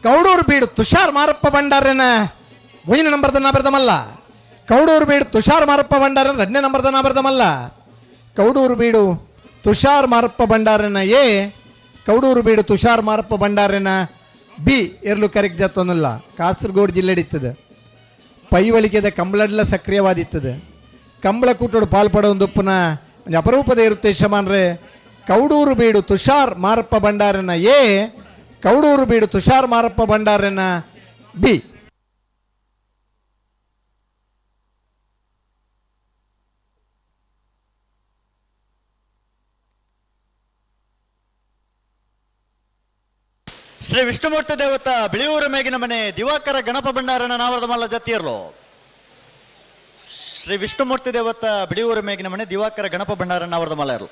ಕೌಡೂರು ಬೀಡು ತುಷಾರ್ ಮಾರಪ್ಪ ಭಂಡಾರನ 1ನೇ ನಂಬರ್ದ ನಾಬೆರ್ದ ಮಲ್ಲ ಕೌಡೂರು ಬೀಡು ತುಷಾರ್ ಮಾರಪ್ಪ ಭಂಡಾರನ 2ನೇ ನಂಬರ್ದ ನಾಬೆರ್ದ ಮಲ್ಲ ಕೌಡೂರು ಬೀಡು ತುಷಾರ್ ಮಾರಪ್ಪ ಭಂಡಾರನ ಎ ಕೌಡೂರು ಬೀಡು ತುಷಾರ್ ಮಾರಪ್ಪ ಭಂಡಾರನ ಬಿ ಎರ್ಲು ಕರೆಕ್ಟ್ ಜತ್ತೊಂದಿಲ್ಲ ಕಾಸರಗೋಡು ಜಿಲ್ಲೆ ಇಡಿತ್ತದೆ ಪೈವಳಿಕೆದ ಕಂಬಳಡ್ಲ ಸಕ್ರಿಯವಾದಿತ್ತದೆ ಕಂಬಳ ಕೂಟೋಡು ಪಾಲ್ಪಡೋ ಒಂದು ಉಪ್ಪನ ಒಂದು ಅಪರೂಪದ ಇರುತ್ತೆ ಯಶಮಾನ್ರೆ ಕೌಡೂರು ಬೀಡು ತುಷಾರ್ ಮಾರಪ್ಪ ಭಂಡಾರನ ಎ ಕೌಡೂರು ಬೀಡು ತುಷಾರ್ ಮಾರಪ್ಪ ಭಂಡಾರನ ಬಿ ಶ್ರೀ ವಿಷ್ಣುಮೂರ್ತಿ ದೇವತ ಬಿಳಿಯೂರು ಮೇಗಿನ ಮನೆ ದಿವಾಕರ ಗಣಪ ಭಂಡಾರನ ನಾವರ್ದ ಮಲ್ಲ ಜತ್ತಿಯರ್ಲು ಶ್ರೀ ವಿಷ್ಣುಮೂರ್ತಿ ದೇವತ ಬಿಳಿಯೂರು ಮೇಗಿನ ಮನೆ ದಿವಾಕರ ಗಣಪ ಭಂಡಾರನ ನಾವರ್ದ ಮಲ್ಲ ಇರ್ಲು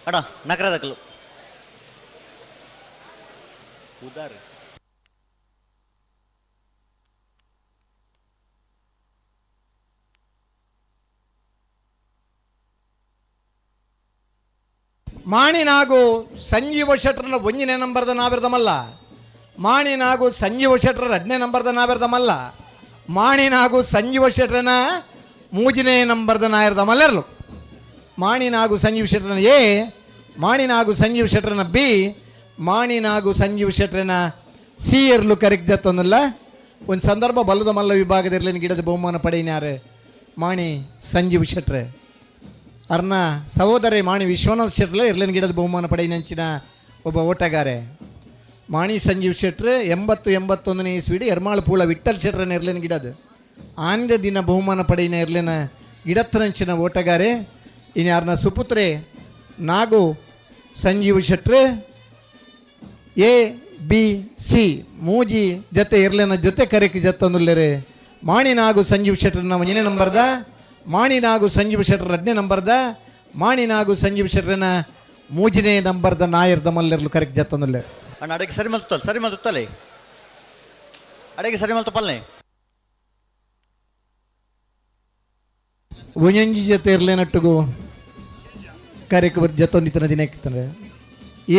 ಅಣ್ಣ ನಕರದಕ್ಕಲು ಉದಾರ ಮಾಣಿ ನಾಗು ಸಂಜೀವ ಶೆಟ್ರನ ಒಂಜನೇ ನಂಬರ್ದ ನಾವಿರ್ದಮಲ್ಲ, ಮಾಣಿ ನಾಗು ಸಂಜೀವ ಶೆಟ್ರ 2ನೇ ನಂಬರ್ದ ನಾವಿರ್ದಮಲ್ಲ, ಮಾಣಿ ನಾಗು ಸಂಜೀವ ಶೆಟ್ರನ 3ನೇ ನಂಬರ್ದ ನಾಯಿರ್ದಮಲ್ಲರ್ಲು. ಮಾಣಿ ನಾಗು ಸಂಜೀವ್ ಶೆಟ್ರನ ಎ, ಮಾಣಿ ನಾಗು ಸಂಜೀವ್ ಶೆಟ್ರನ ಬಿ, ಮಾಣಿ ನಾಗು ಸಂಜೀವ್ ಶೆಟ್ರನ ಸಿ ಇರ್ಲು ಕರೆಕ್ಟೊಂದಿಲ್ಲ. ಒಂದು ಸಂದರ್ಭ ಬಲ್ಲದ ಮಲ್ಲ ವಿಭಾಗದಲ್ಲಿ ಗಿಡದ ಬಹುಮಾನ ಪಡೆಯಿನಾರು ಮಾಣಿ ಸಂಜೀವ್ ಶೆಟ್ರೆ. ಅರ್ನ ಸಹೋದರಿ ಮಾಣಿ ವಿಶ್ವನಾಥ್ ಶೆಟ್ರ ಇರ್ಲಿನ ಗಿಡದ ಬಹುಮಾನ ಪಡೆಯಿನಂಚಿನ ಒಬ್ಬ ಓಟಗಾರೆ. ಮಾಣಿ ಸಂಜೀವ್ ಶೆಟ್ರ್ 80-81ನೇ ಇಸ್ವಿಡಿ ಎರ್ಮಾಳು ಪೂಳ ವಿಠಲ್ ಶೆಟ್ರನ ಇರ್ಲಿನ ಗಿಡದ ಆಂದ ದಿನ ಬಹುಮಾನ ಪಡೆಯಿನ ಇರ್ಲಿನ ಗಿಡತ್ತನಂಚಿನ ಓಟಗಾರೆ. ಇನ್ನು ಯಾರನ್ನ ಸುಪುತ್ರೆ ನಾಗು ಸಂಜೀವ್ ಶೆಟ್ರ್ ಎ ಬಿ ಸಿ ಮೂಜಿ ಜೊತೆ ಇರ್ಲಿನ ಜೊತೆ ಕರೆಕಿ ಜತ್ತೊಂದುಲ್ಲೆರೆ. ಮಾಣಿ ನಾಗು ಸಂಜೀವ್ ಶೆಟ್ರನ 1ನೇ ನಂಬರ್ದ, ಮಾಣಿ ನಾಗು ಸಂಜೀವ್ ಶೆಟ್ರ 2ನೇ ನಂಬರ್ದ, ಮಾಣಿ ನಾಗು ಸಂಜೀವ್ ಶೆಟ್ರನ 3ನೇ ನಂಬರ್ದ ನಾಯರ್ದ ಮಲ್ಲಿರ್ಲು ಕರೆಕ್ಟ್ ಜತ್ತೊಂದುಲ್ಲೆ. ಅಣ್ಣ ಅಡಿಗೆ ಸರಿ ಮಲ್ತಲ್ಲ, ಸರಿ ಮಲ್ತಲ್ಲೇ ಅಡಿಗೆ ಸರಿ ಮಲ್ತಪ್ಪಲ್ನೇ ಒಂಜಿ ಜೊತೆ ಇರ್ಲೇನಟ್ಟುಗು ಕರೆಕ್ ಜತ್ತೊಂದಿತ್ತನ ದಿನಕ್ಕೆ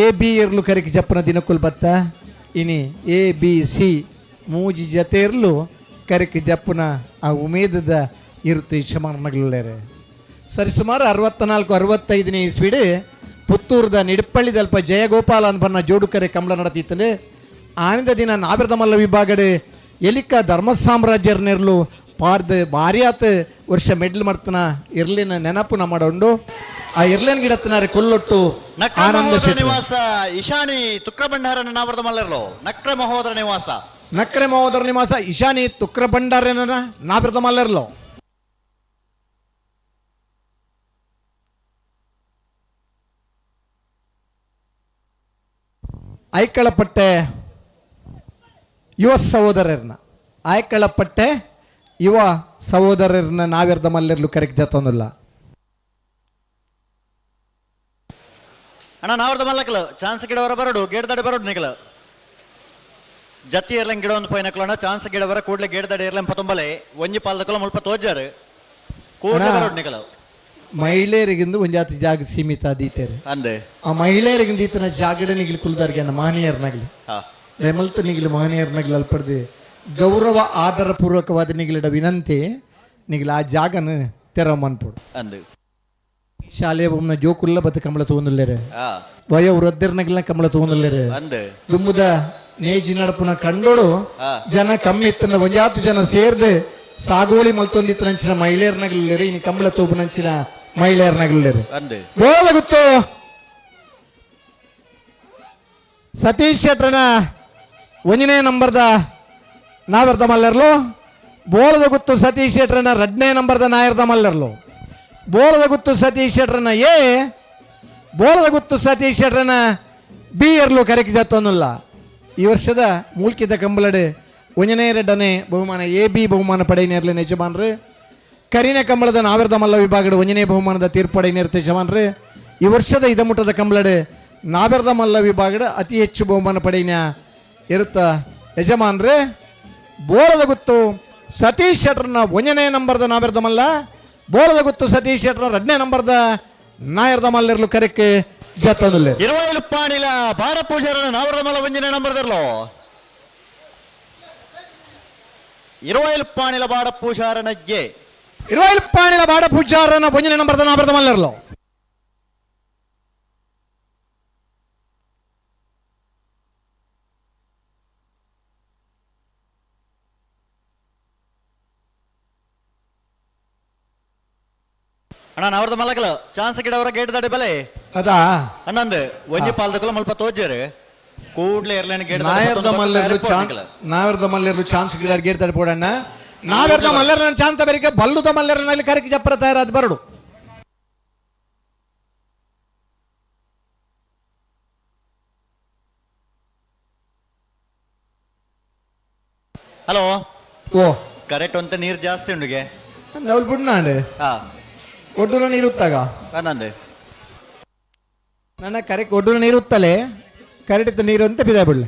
ಎ ಬಿ ಇರ್ಲು ಕರೆಕ್ ಜಪ್ಪನ ದಿನಕ್ಕುಲ್ ಬತ್ತ. ಇನಿ ಎ ಬಿ ಸಿ ಮೂಜಿ ಜೊತೆ ಇರ್ಲು ಕರೆಕ್ ಜಪ್ಪನ ಆ ಉಮೇದದ ಇರುತ್ತೆ ಶಮಾನಗಳೇ. ಸರಿ ಸುಮಾರು 64-65ನೇ ಇಸ್ವಿಡಿ ಪುತ್ತೂರದ ನಿಡ್ಪಳ್ಳಿದಲ್ಪ ಜಯಗೋಪಾಲ ಅನ್ಬನ್ನ ಜೋಡುಕರೆ ಕಂಬಳ ನಡತಿತ್ತಂದ್ರೆ ಆನಂದ ದಿನ ನಾವಿರ್ದ ಮಲ್ಲ ವಿಭಾಗಡೆ ಎಲಿಕ ಧರ್ಮ ಸಾಮ್ರಾಜ್ಯರ್ನಿರ್ಲು ಪಾರ್ದ ಭಾರಿಯಾತ ವರ್ಷ ಮೆಡ್ಲ್ ಮಾಡ್ತಾನ ಇರ್ಲಿನ ನೆನಪು ಮಾಡೋಂಡು ಆ ಇರ್ಲಿನ ಗಿಡತ್ತನಾರೆ ಕೊಲ್ಲೊಟ್ಟು ಆನಂದ ನಿವಾಸ ಇಶಾನಿ ತುಕ್ರ ಭಂಡಾರನ ನಾವರ್ದ ಮಲ್ಲರ್ಲೋ ನಕ್ರ ಮಹೋದರ ನಿವಾಸ, ನಕ್ರೆ ಮಹೋದರ ನಿವಾಸ ಇಶಾನಿ ತುಕ್ರ ಭಂಡಾರನ ನಾವಿರ್ದ ಮಲ್ಲರ್ಲೋ. ಆಯ್ಕಳಪಟ್ಟೆ ಯುವ ಸಹೋದರರನ್ನ ಆಯ್ಕಳಪಟ್ಟೆ ಯುವ ಸಹೋದರರನ್ನ ನಾವಿರ್ದ ಮಲ್ಲಿರ್ಲು ಕರೆಕ್ಟ್ ಜತ್ತೊಂದಿಲ್ಲ. ಅಣ್ಣ ನಾವರ್ದ ಮಲ್ಲಕಲು ಚಾನ್ಸ್ ಗಿಡವರ ಬರಡು ಗೇಡ್ದಾಡಿ ಬರಡು ನಿಗಲು ಜತಿ ಇರ್ಲಂಗ ಗಿಡ ಒಂದು ಪೈನಕ್ಲು ಅಣ್ಣ ಚಾನ್ಸ್ ಗಿಡವರ ಕೂಡ್ಲೆ ಗೇಡ್ದಾಡಿ ಇರ್ಲಂ ಪತೊಂಬಲೆ ಒಂಜಿ ಪಾಲ್ದಕಲು ಮುಲ್ಪ ತೋಜಾರು ಕೂಡ್ಲೆ ಬರಡು ನಿಗಲು. ಮಹಿಳೆಯರಿಗಿಂದು ಒಂಜಾತಿ ಜಾಗ ಸೀಮಿತ ದೀತೇರಿ ಅಂದೆ ಆ ಮಹಿಳೆಯರಿಗಿಂದ ಈತನ ಜಾಗಡ ನಿಗಿಲು ಕುಲ್ದಾರ್ಗೆ ಮಾನಿಯರ್ನಾಗ್ಲಿ ರೆಮಲ್ತ ನಿಗಿಲು ಮಾನಿಯರ್ನಾಗ್ಲಿ ಅಲ್ಪಡ್ದು ಗೌರವ ಆಧಾರ ಪೂರ್ವಕವಾದ ನಿಗಿಲಿಡ ವಿನಂತಿ ನಿಗಿಲು ಆ ಜಾಗನ ತೆರವನ್ಪುಡು ಅಂದು ಶಾಲೆಯ ಬೊಮ್ಮನ ಜೋಕುಲ್ಲ ಬತ್ತ ಕಂಬಳ ತಗೊಂಡಿಲ್ಲೇರೆ ವಯೋ ವೃದ್ಧರ್ನಾಗಿಲ್ಲ ಕಂಬಳ ತಗೊಂಡಿಲ್ಲೇರೆ ಅಂದೆ ದುಮ್ಮುದ ನೇಜಿ ನಡಪುನ ಕಂಡೋಡು ಜನ ಕಮ್ಮಿ ಇತ್ತನ ಒಂಜಾತಿ ಜನ ಸೇರ್ದೆ ಸಾಗೋಳಿ ಮಲ್ತೊಂದಿತ್ತನಂಚಿನ ಮಹಿಳೆಯರ್ನಾಗ್ಲಿಲ್ಲೇರೆ ಇನ್ನು ಕಂಬಳ ತೂಪನಂಚಿನ ಮಹಿಳೆಯರ್ನಾಗ್ಲಿಲ್ಲೇರೆ ಅಂದೆ ಬೋಲ ಗೊತ್ತು ಸತೀಶ್ ಶೆಟ್ರನ 1ನೇ ನಂಬರ್ದ ನಾವಿರ್ದ ಮಲ್ಲರ್ಲು. ಬೋಲದ ಗುತ್ತು ಸತೀಶ್ ಶೆಟ್ರನ 2ನೇ ನಂಬರ್ದ ನಾಯಿರ್ದ ಮಲ್ಲರ್ಲು. ಬೋಲದ ಗುತ್ತು ಸತೀಶ್ ಶೆಟ್ರನ ಎ, ಬೋಲದ ಗುತ್ತು ಸತೀಶ್ ಶೆಟ್ರನ ಬಿ ಇರ್ಲು ಕರೆಕ್ಟ್ ಜತ್ತೊಂದಿಲ್ಲ. ಈ ವರ್ಷದ ಮೂಲ್ಕಿದ ಕಂಬಳಡೆ 1ನೇ 2ನೇ ಬಹುಮಾನ ಎ ಬಿ ಬಹುಮಾನ ಪಡೆಯಿನೇರ್ಲಿ ಯಜಮಾನ್ರು. ಕರಿನ ಕಂಬಳದ ನಾವಿರ್ದ ಮಲ್ಲ ವಿಭಾಗದ 1ನೇ ಬಹುಮಾನದ ತೀರ್ಪಡೆಯಿನಿರುತ್ತೆ ಯಜಮಾನ್ರು. ಈ ವರ್ಷದ ಇದಮುಟ್ಟದ ಕಂಬಳಡೆ ನಾವಿರ್ದ ಮಲ್ಲ ವಿಭಾಗದ ಅತಿ ಹೆಚ್ಚು ಬಹುಮಾನ ಪಡೆಯಿನ ಇರುತ್ತ ಯಜಮಾನ್ರೆ. ಬೋಲದ ಗುತ್ತು ಸತೀಶ್ ಶೆಟ್ರನ 1ನೇ ನಂಬರ್ದ ನಾವಿರ್ದ ಮಲ್ಲ, ಬೋಲದ ಗುತ್ತು ಸತೀಶ್ ಶೆಟ್ರನ 2ನೇ ನಂಬರ್ದ ನಾಯಿರ್ದ ಮಲ್ಲಿರ್ಲು ಕರೆಕ್ಕೆ ಜತ್ತೊಂದಿಲ್ಲ. 20 ಪಾಣಿಲ ಬಾರ ಪೂಜಾರನ ನಾವಿರ್ದ ಮಲ್ಲ 1ನೇ ನಂಬರ್ದಿರ್ಲೋ 20 ಪಾಣಿಲ ಬಾಡ ಪೂಜಾರನ ಜೆ 20 ಪಾಣಿಲ ಬಾಡ ಪೂಜಾರನ 1ನೇ ನಂಬರ್ದ ನಾವಿರ್ದ ಮಲ್ಲಿರ್ಲೋ. ಅಣ್ಣ ನಾವರ್ದ ಮಲ್ಲಕಲು ಚಾನ್ಸ್ ಗಿಡವರ ಗೇಟ್ ದಾಡಿ ಬಲೆ ಅದಾ ಅನ್ನಂದು ಒಂಜಿ ಪಾಲ್ದಕಲು ಮುಲ್ಪ ತೋಜಾರು ಕೂಡ್ಲೆ ಇರ್ಲೇನ ಗೇಟ್ ನಾವಿರ್ದ ಮಲ್ಲಿರ್ಲು ಚಾನ್ಸ್ ಗಿಡ ಗೇಟ್ ದಾಡಿ ಪೋಡಣ್ಣ. ನಾವಿರ್ದ ಮಲ್ಲರ್ನ ಚಾನ್ಸ್ ಬರಿಕೆ ಬಲ್ಲುದ ಮಲ್ಲರ್ನಲ್ಲಿ ಕರೆಕ್ಟ್ ಜಪ್ಪರ ತಯಾರಾದ ಬರಡು. ಹಲೋ ಓ ಕರೆಕ್ಟ್ ಅಂತ ನೀರು ಜಾಸ್ತಿ ಉಂಡುಗೆ ನವಲ್ ಬಿಡ್ನಾಂಡೆ ಹಾ ಒಡ್ಡುನ ನೀರು ಉತ್ತಾಗ ಅನ್ನಂದೆ ನನ್ನ ಕರೆಕ್ಟ್ ಒಡ್ಡು ನೀರು ಉತ್ತಲೆ ಕರೆಕ್ಟ್ ನೀರು ಅಂತ ಬಿದ ಬಿಡ್ಲೆ.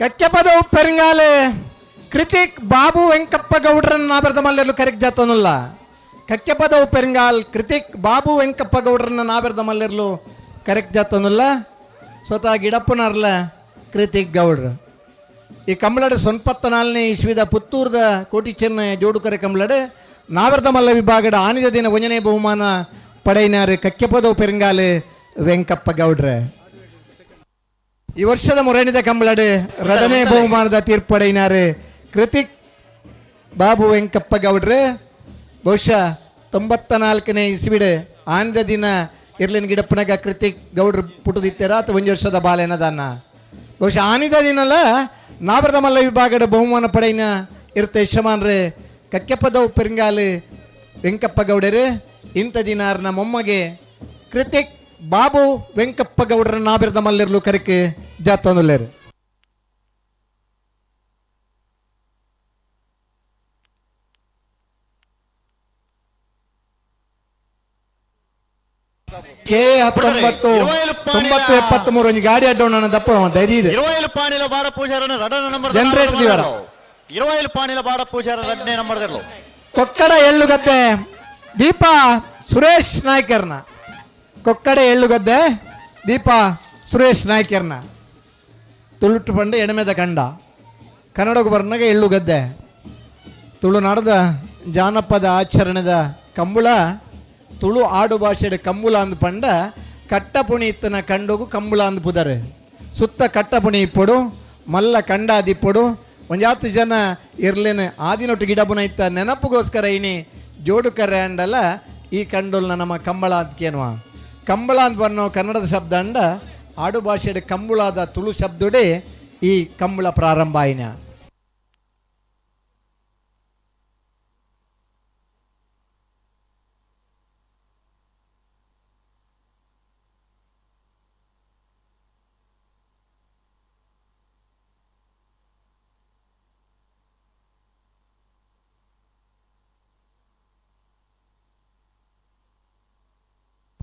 ಕಚ್ಚಪದ ಉಪ್ಪೆರಿಂಗಾಲೆ ಕೃತಿಕ್ ಬಾಬು ವೆಂಕಪ್ಪ ಗೌಡ್ರನ್ನ ನಾಬರ್ದ ಮಲ್ಲೆರ್ಲು ಕರೆಕ್ಟ್ ಜಾತನುಲ್ಲ. ಕಕ್ಕೆಪದ ಉಪ್ಪೆರಿಂಗಾಲ್ ಕೃತಿಕ್ ಬಾಬು ವೆಂಕಪ್ಪ ಗೌಡ್ರನ್ನ ನಾಬರ್ದ ಮಲ್ಲೆರ್ಲು ಕರೆಕ್ಟ್ ಜಾತನುಲ್ಲ. ಸ್ವತಃ ಗಿಡಪ್ಪನರ್ಲ ಕೃತಿಕ್ ಗೌಡ್ರ. ಈ ಕಂಬಳಡ್ 94ನೇ ಇಸ್ವಿದ ಪುತ್ತೂರ್ದ ಕೋಟಿ ಚೆನ್ನೈ ಜೋಡುಕರೆ ಕಂಬಳಡ್ ನಾವರ್ದ ಮಲ್ಲ ವಿಭಾಗದ ಆನಿದ ದಿನ ಒಂಜನೇ ಬಹುಮಾನ ಪಡೆಯಿನಾರು ಕಕ್ಕೆಪದ ಉಪ್ಪೆರಿಂಗಾಲ್ ವೆಂಕಪ್ಪ ಗೌಡ್ರೆ. ಈ ವರ್ಷದ ಮೊರಣಿದ ಕಂಬಳಡ್ ಎರಡನೇ ಬಹುಮಾನದ ತೀರ್ಪಡೆಯಿನಾರು ಕೃತಿಕ್ ಬಾಬು ವೆಂಕಪ್ಪ ಗೌಡ್ರೆ. ಬಹುಶಃ 94ನೇ ಇಸ್ವಿಡ್ ಆಂದ ದಿನ ಇರ್ಲಿನ ಗಿಡಪ್ಪನಾಗ ಕೃತಿಕ್ ಗೌಡ್ರು ಪುಟದಿತ್ತಾರ ಅಥವಾ 1 ವರ್ಷದ ಬಾಲೆನದನ್ನ. ಬಹುಶಃ ಆನಿದ ದಿನಲ್ಲ ನಾಬರ್ದ ಮಲ್ಲ ವಿಭಾಗದ ಬಹುಮಾನ ಪಡೆಯಿನ ಇರುತ್ತೆ ಯಶಮಾನ್ರೆ ಕಕ್ಕೆಪದ ಉಪ್ಪೆರಿಂಗಾಲ್ ವೆಂಕಪ್ಪ ಗೌಡರು. ಇಂಥ ದಿನಾರ್ನ ಮೊಮ್ಮಗೆ ಕೃತಿಕ್ ಬಾಬು ವೆಂಕಪ್ಪ ಗೌಡ್ರ ನಾಬಿರ್ದ ಮಲ್ಲಿರ್ಲು ಕರೆಕ್ ಜಾತೊಂದುಲ್ಲೇರು. K19 ಒಂಜಿ ಗಾಡಿ ಅಡ್ಡೋಣ ದಪ್ಪ ಧೈರ್ಯ ಇದೆ. 20 Panila Bada ಪೂಜಾರನ ರಡನ number generate ದಿವರ 20 Panila Bada Pujara ರಡ್ನೇ number ದರ್ಲು Kokkada ಎಳ್ಳುಗದ್ದೆ Deepa Suresh ನಾಯ್ಕರ್ನ. Kokkada ಎಳ್ಳುಗದ್ದೆ Deepa Suresh ನಾಯ್ಕರ್ನ. ತುಳುಟು ಪಂಡು ಎಣಮೆದ ಕಂಡ ಕನ್ನಡಕ್ಕೆ ಬರ್ನಾಗ ಎಳ್ಳುಗದ್ದೆ ತುಳುನಾಡದ ಜಾನಪದ ಆಚರಣೆದ ಕಂಬುಳ ತುಳು ಆಡು ಭಾಷೆಯ ಕಂಬುಳ ಅಂದ್ ಪಂಡ ಕಟ್ಟಪುಣಿ ಇತ್ತನ ಕಂಡೋಗು ಕಂಬುಳ ಅಂದ್ ಪುದರೆ ಸುತ್ತ ಕಟ್ಟಪುಣಿ ಇಪ್ಪಡು ಮಲ್ಲ ಕಂಡ ದಿಪ್ಪಡು ಒಂಜಾತು ಜನ ಇರ್ಲೇನೆ ಆದಿನೊಟ್ಟು ಗಿಡಬುನ ಇತ್ತ ನೆನಪುಗೋಸ್ಕರ ಇನಿ ಜೋಡು ಕರೆ ಅಂಡಲ್ಲ ಈ ಕಂಡೋಲ್ನ ನಮ್ಮ ಕಂಬಳ ಅಂತ ಕೇನುವ. ಕಂಬಳ ಅಂತ ಬನ್ನೋ ಕನ್ನಡದ ಶಬ್ದ ಅಂಡ ಆಡು ಭಾಷೆಯ ಕಂಬುಳಾದ ತುಳು ಶಬ್ದೊಡೆ ಈ ಕಂಬಳ ಪ್ರಾರಂಭ ಆಯ್ನ.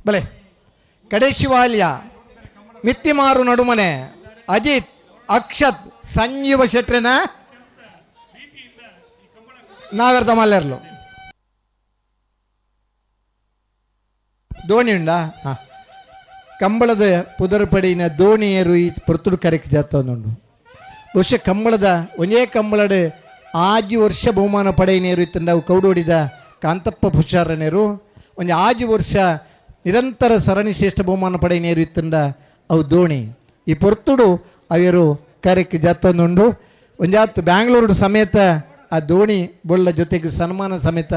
ಬಲೆ ಕಡೇಶಿವಾಲ್ಯ ಮಿತ್ತಿಮಾರು ನಡುಮನೆ ಅಜಿತ್ ಅಕ್ಷತ್ ಸಂಜೀವ ಶೆಟ್ರಿನ ನಾವೆರ್ದ ಮಲ್ಲೆರ್ಲು ಧೋನಿ ಉಂಡ ಕಂಬಳದ ಪುದರ್ಪಡಿನ ಧೋಣಿಯರು ಈ ಪುರ್ತುಡು ಕರೆಕ್ ಜಾತೊಂದುಂಡು. ಬಹುಶಃ ಕಂಬಳದ ಒಂದೇ ಕಂಬಳಡ್ ಆಜಿ ವರ್ಷ ಬಹುಮಾನ ಪಡೆಯಿನೇರು ಇತ್ತಂಡ ಅವು ಕೌಡೋಡಿದ ಕಾಂತಪ್ಪ ಪುಷಾರನೇರು ಒಂದು ಆಜಿ ವರ್ಷ ನಿರಂತರ ಸರಣಿ ಶ್ರೇಷ್ಠ ಬಹುಮಾನ ಪಡೆಯಿನೇರು ಇತ್ತಂಡ ಅವು ಧೋಣಿ ಈ ಪೊರ್ತುಡು ಅವರು ಕರೆಕ್ ಜಾತೊಂದುಂಡು. ಒಂಜಾತ್ ಬ್ಯಾಂಗ್ಳೂರು ಸಮೇತ ಆ ಧೋಣಿ ಬೊಳ್ಳ ಜೊತೆಗೆ ಸನ್ಮಾನ ಸಮೇತ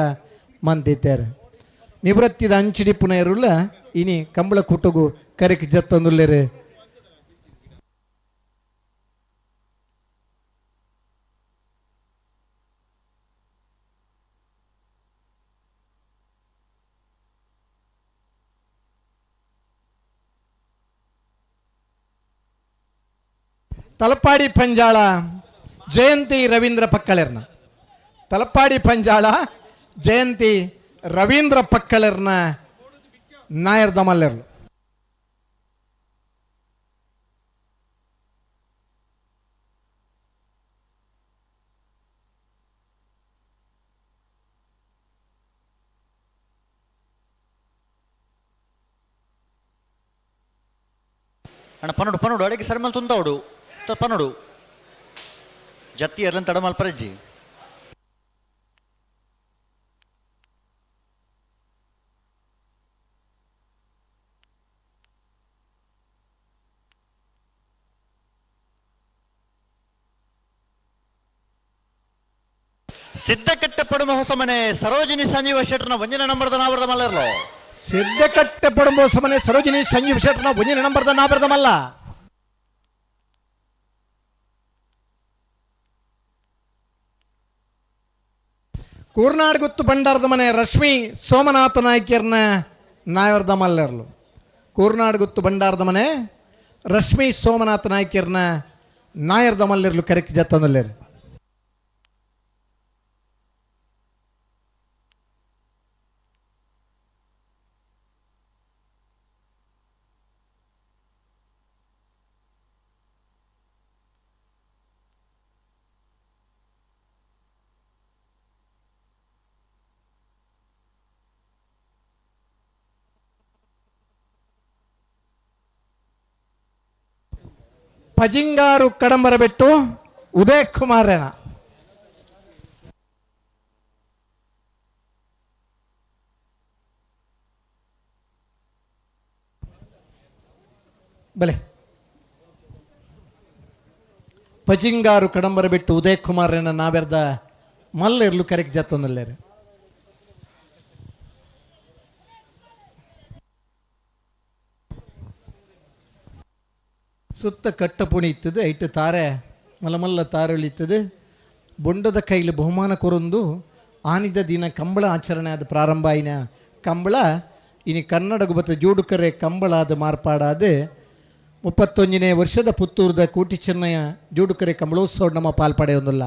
ಮಂತಿದ್ದಾರೆ. ನಿವೃತ್ತಿದ ಅಂಚಿಡಿಪುನ ಇರುಲ್ಲ ಇನಿ ಕಂಬಳ ಕುಟುಗು ಕರೆಕ್ ಜತ್ತೊಂದುಲ್ಲೇರು. ತಲಪಾಡಿ ಪಂಜಾಳ ಜಯಂತಿ ರವೀಂದ್ರ ಪಕ್ಕಳೆರ್ನ. ತಲಪಾಡಿ ಪಂಜಾಳ ಜಯಂತಿ ರವೀಂದ್ರ ಪಕ್ಕಳೆರ್ನ ನಾಯರ್ದ ಮಲ್ಲೆರ್ಲು. ಅಣ್ಣ ಪನ್ನೋಡು ಪನ್ನೋಡು ಅಡಿಗೆ ಸರ್ಮಲ್ ತುಂತವಡು ಪನ್ನೋಡು ಜತ್ತಿ ಎರ್ಲನ್ ತಡ ಮಲ್ಪರಜ್ಜಿ ಸಿದ್ಧಕಟ್ಟಪಡು ಹೊಸಮನೆ ಸರೋಜಿನಿ ಸಂಜೀವ ಶೆಟ್ರನ ಒಂಜನ ನಂಬರ್ದ ನಾಬರ್ದ ಮಲ್ಲರ್ಲು. ಸಿದ್ಧಕಟ್ಟಪಡು ಹೊಸಮನೆ ಸರೋಜಿನಿ ಸಂಜೀವ ಶೆಟ್ರನ ಒಂಜನ ನಂಬರ್ದ ನಾಬರ್ದ ಮಲ್ಲ. ಕೂರ್ನಾಡ್ ಗುತ್ತು ಬಂಡಾರದ ಮನೆ ರಶ್ಮಿ ಸೋಮನಾಥ ನಾಯ್ಕರ್ನ ನಾಯರ್ದ ಮಲ್ಲೆರ್ಲು. ಕೂರ್ನಾಡ್ ಗುತ್ತು ಬಂಡಾರದ ಮನೆ ರಶ್ಮಿ ಸೋಮನಾಥ ನಾಯ್ಕರ್ನ ನಾಯರ್ದ ಮಲ್ಲೆರ್ಲು ಕರೆಕ್ಟ್ ಜತ್ತೊಂದಲ್ಲೇರು. ಪಜಿಂಗಾರು ಕಡಂಬರಬೆಟ್ಟು ಉದಯ್ ಕುಮಾರನ. ಬಲೆ ಪಜಿಂಗಾರು ಕಡಂಬರಬೆಟ್ಟು ಉದಯ್ ಕುಮಾರನ ನಾವೆರ್ದ ಮಲ್ಲೆರ್ಲು ಕರೆಕ್ಟ್ ಜತ್ತೊಂದಲ್ಲೇರು. ಸುತ್ತ ಕಟ್ಟಪುಣಿ ಇತ್ತದು ಐಟು ತಾರೆ ಮಲಮಲ್ಲ ತಾರಳಿತ್ತದು ಬೊಂಡದ ಕೈಲಿ ಬಹುಮಾನ ಕೊರೊಂದು ಆನಿದ ದಿನ ಕಂಬಳ ಆಚರಣೆ ಆದ ಪ್ರಾರಂಭ ಆಯ್ನ ಕಂಬಳ ಇನಿ ಕನ್ನಡಗು ಬತ್ತ ಜೋಡುಕರೆ ಕಂಬಳ ಆದ ಮಾರ್ಪಾಡಾದ 31ನೇ ವರ್ಷದ ಪುತ್ತೂರದ ಕೋಟಿ ಚೆನ್ನಯ್ಯ ಜೋಡುಕರೆ ಕಂಬಳೋತ್ಸವ ನಮ್ಮ ಪಾಲ್ಪಡೆ ಒಂದಲ್ಲ.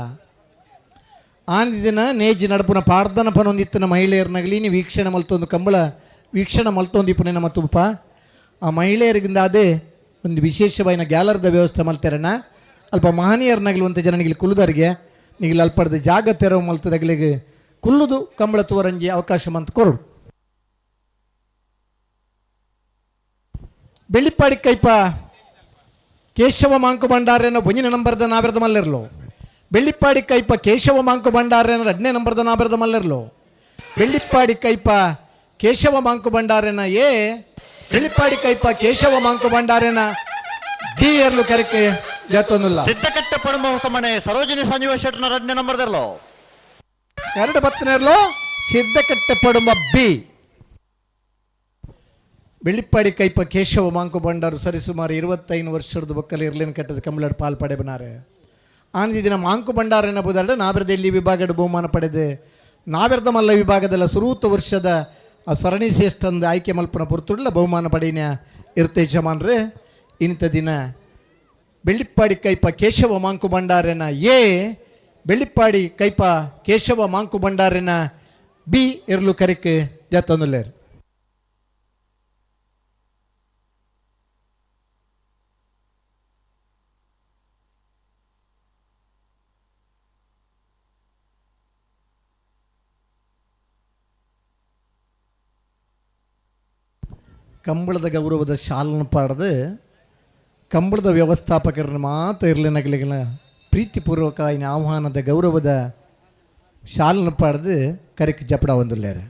ಆನಿ ದಿನ ನೇಜಿ ನಡಪುನ ಪಾರ್ಧನ ಪನೊಂದಿತ್ತಿನ ಮಹಿಳೆಯರ್ನಗಲಿನಿ ವೀಕ್ಷಣೆ ಮಲ್ತೊಂದು ಕಂಬಳ ವೀಕ್ಷಣೆ ಮಲ್ತೊಂದಿಪ್ಪನೆ ನಮ್ಮ ತುಪ್ಪ ಆ ಮಹಿಳೆಯರಿಗಿಂದ ಅದೇ ಒಂದು ವಿಶೇಷವಾದ ಗ್ಯಾಲರ್ದ ವ್ಯವಸ್ಥೆ ಮಲ್ತಾರಣ್ಣ. ಅಲ್ಪ ಮಹನೀಯರ್ನಾಗಲುವಂಥ ಜನನಿಗೆ ಕುಲ್ಲುದರಿಗೆ ನಿಗಲಿ ಅಲ್ಪಡ್ದ ಜಾಗ ತೆರವು ಮಲ್ತದಾಗಲಿಗೆ ಕುಲ್ಲುದು ಕಂಬಳ ತೋರಂಜಿ ಅವಕಾಶ ಮಂತ್ ಕೊರಡು. ಬೆಳ್ಳಿಪ್ಪಾಡಿ ಕೈಪ ಕೇಶವ ಮಾಂಕು ಭಂಡಾರೇನ 1ನೇ ನಂಬರ್ದ ನಾವೆರ್ದ ಮಲ್ಲೆರ್ಲು. ಬೆಳ್ಳಿಪ್ಪಾಡಿ ಕೈಪ ಕೇಶವ ಮಾಂಕು ಭಂಡಾರೇನ 2ನೇ ನಂಬರ್ದ ನಾವೆರ್ದ ಮಲ್ಲೆರ್ಲು. ಬೆಳ್ಳಿಪ್ಪಾಡಿ ಕೈಪ ಕೇಶವ ಮಾಂಕು ಭಂಡಾರೇನ ಎ ಬೆಳ್ಳಿಪ್ಪಾಡಿ ಕೈಪ ಕೇಶವ ಮಾಂಕು ಭಂಡಾರೇನ ಡಿ ಎರ್ಲು ಕರೆಕೆ ಜತ್ತೊಂದಿಲ್ಲ. ಸಿದ್ದಕಟ್ಟ ಪಡುಮ ಹೊಸ ಮನೆ ಸರೋಜಿನಿ ಸಂಜೀವ ಶೆಟ್ನ 2ನೇ ನಂಬರ್ದರ್ಲು. ಎರಡು ಬತ್ತನೇರ್ಲು ಸಿದ್ದಕಟ್ಟ ಪಡುಮ ಬಿ. ಬೆಳ್ಳಿಪ್ಪಾಡಿ ಕೈಪ ಕೇಶವ ಮಾಂಕು ಭಂಡಾರು ಸರಿಸುಮಾರು 25 ವರ್ಷದ ಬಕ್ಕಲ್ಲಿ ಇರ್ಲೇನು ಕಟ್ಟದ ಕಂಬಳಡ್ ಪಾಲ್ಪಡೆ ಬನಾರೆ. ಆಂದಿ ದಿನ ಮಾಂಕು ಭಂಡಾರನ ಬುದಾಡ ನಾವೆರ್ದ ಇಲ್ಲಿ ವಿಭಾಗದ ಬಹುಮಾನ ಪಡೆದು ನಾವೆರ್ದ ಮಲ್ಲ ವಿಭಾಗದಲ್ಲ ಸುರೂತ ವರ್ಷದ ಆ ಸರಣಿ ಶ್ರೇಷ್ಠಂದ ಆಯ್ಕೆ ಮಲ್ಪನ ಪುರ್ತುಡ್ಲ ಬಹುಮಾನ ಪಡೆಯಿನ ಇರುತ್ತೆ ಯಜಮಾನ್ರೆ. ಇಂಥ ದಿನ ಬೆಳ್ಳಿಪ್ಪಾಡಿ ಕೈಪ ಕೇಶವ ಮಾಂಕು ಭಂಡಾರನ ಎ ಬೆಳ್ಳಿಪ್ಪಾಡಿ ಕೈಪ ಕೇಶವ ಮಾಂಕು ಭಂಡಾರನ ಬಿ ಇರ್ಲು ಕರೆಕ್ ಜತ್ತೊಂದುಲ್ಲೇರು. ಕಂಬಳದ ಗೌರವದ ಶಾಲನ್ನು ಪಾಡದು ಕಂಬಳದ ವ್ಯವಸ್ಥಾಪಕರನ್ನು ಮಾತ್ರ ಇರಲಿನಗಲಿಗಿನ ಪ್ರೀತಿಪೂರ್ವಕ ಇನ್ನು ಆಹ್ವಾನದ ಗೌರವದ ಶಾಲನ್ನು ಪಾಡದು ಕರೆಕ್ ಜಪಡ ಒಂದಿಲ್ಲಾರೆ.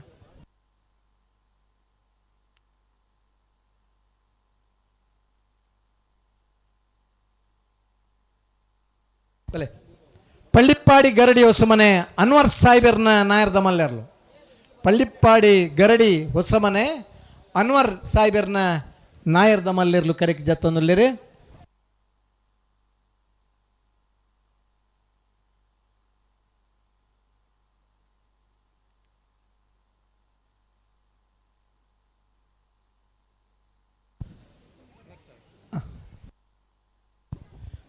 ಬಲೆ ಪಳ್ಳಿಪ್ಪಾಡಿ ಗರಡಿ ಹೊಸ ಮನೆ ಅನ್ವರ್ ಸಾಹೇಬರ್ನ ನಾಯರ್ದ ಮಲ್ಲೆರ್ಲು. ಪಳ್ಳಿಪ್ಪಾಡಿ ಗರಡಿ ಹೊಸ ಮನೆ ಅನ್ವರ್ ಸಾಹೇಬರ್ನ ನಾಯರ್ದ ಮಲ್ಲೆರ್ಲು ಕರೆಕ್ ಜತ್ತೊಂದುಲ್ಲೇರಿ.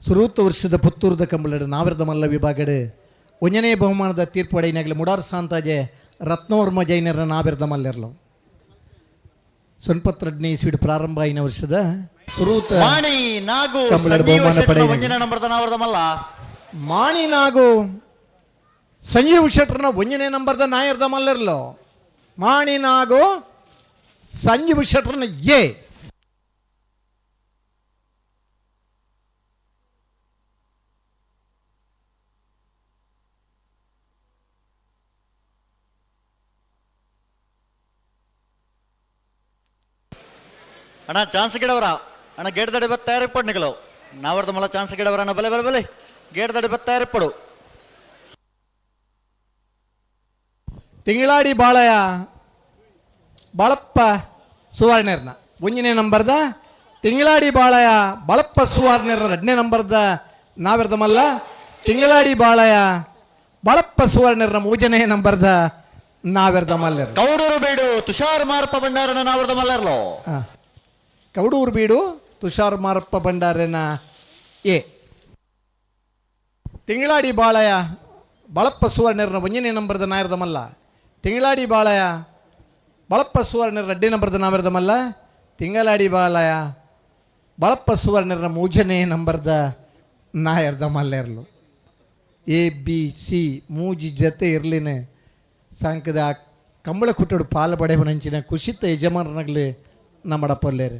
ಸುರೂತ ವರ್ಷದ ಪುತ್ತೂರದ ಕಂಬಳಡು ನಾವೆರ್ದ ಮಲ್ಲ ವಿಭಾಗಡು 1ನೇ ಬಹುಮಾನದ ತೀರ್ಪು ಪಡೆಯಿನಾಗಲಿ ಮುಡಾರ್ ಸಾಂತಾಜೆ ರತ್ನವರ್ಮ ಜೈನರ ನಾವೆರ್ದ ಮಲ್ಲೆರ್ಲು. ಸೊನ್ಪತ್ರಡ್ನೇ ಇಸ್ವಿಡ್ ಪ್ರಾರಂಭ ಆಯ್ನ ವರ್ಷದ ಸುರೂತ ಮಾಣಿ ನಾಗು ಕಂಬಳದ ಬಹುಮಾನ ಪಡೆಯ 1ನೇ ನಂಬರ್ದ ನಾವೆರ್ದ ಮಲ್ಲ. ಮಾಣಿ ನಾಗು ಸಂಜೀವ್ ಶೆಟ್ರನ 1ನೇ ನಂಬರ್ದ ನಾಯರ್ದ ಮಲ್ಲೆರ್ಲು. ಮಾಣಿ ನಾಗು ಸಂಜೀವ್ ಶೆಟ್ರನ ಎ. ಅಣ್ಣ ಚಾನ್ಸ್ ಗಿಡವರ ಅಣ್ಣ ಗೇಟ್ ದಡಿ ಬತ್ತ ತಯಾರಿಪಡು ನಿಗಲು ನಾವರ್ದ ಮಲ್ಲ ಚಾನ್ಸ್ ಗಿಡವರ ಅಣ್ಣ ಬಲೆ ಬಲೆ ಬಲೆ ಗೇಟ್ ದಡಿ ಬತ್ತ ತಯಾರಿಪಡು. ತಿಂಗಳಾಡಿ ಬಾಳಯ ಬಾಳಪ್ಪ ಸುವರ್ಣರ್ನ 1ನೇ ನಂಬರ್ದ ತಿಂಗಳಾಡಿ ಬಾಳಯ ಬಾಳಪ್ಪ ಸುವರ್ಣರ 2ನೇ ನಂಬರ್ದ ನಾವೆರ್ದ ಮಲ್ಲ. ತಿಂಗಳಾಡಿ ಬಾಳಯ ಬಳಪ್ಪ ಸುವರ್ಣರ ಮೂಜನೇ ನಂಬರ್ದ ನಾವೆರ್ದ ಮಲ್ಲೆರ್ ಕೌಡೂರು ಬೀಡು ತುಷಾರ್ ಮಾರಪ್ಪ ಭಂಡಾರನ ನಾವರ್ದ ಮಲ್ಲರ್ಲೋ ಕೌಡೂರು ಬೀಡು ತುಷಾರ್ ಮಾರಪ್ಪ ಭಂಡಾರನ ಎ ತಿಂಗಳಾಡಿ ಬಾಳಯ ಬಳಪ್ಪ ಸುವರ್ಣರ ಒಂಜನೇ ನಂಬರ್ದ ನಾಯರ್ದ ಮಲ್ಲ ತಿಂಗಳಾಡಿ ಬಾಳಯ ಬಳಪ್ಪ ಸುವರ್ಣರ ಅಡ್ಡಿ ನಂಬರ್ದ ನಾವೆರ್ದ ಮಲ್ಲ ತಿಂಗಳಾಡಿ ಬಾಳಯ ಬಳಪ್ಪ ಸುವರ್ಣರ ಮೂಜನೇ ನಂಬರ್ದ ನಾಯರ್ದ ಮಲ್ಲೆರ್ಲು ABC ಮೂಜಿ ಜೊತೆ ಇರ್ಲಿನ ಸಾಂಕದ ಕಂಬಳ ಕುಟ್ಟಡು ಪಾಲು ಬಡೆವನಂಚಿನ ಕುಶಿತ ಯಜಮಾನನಾಗಲಿ ನಮ್ಮಡ ಪೊಲ್ಲೇರು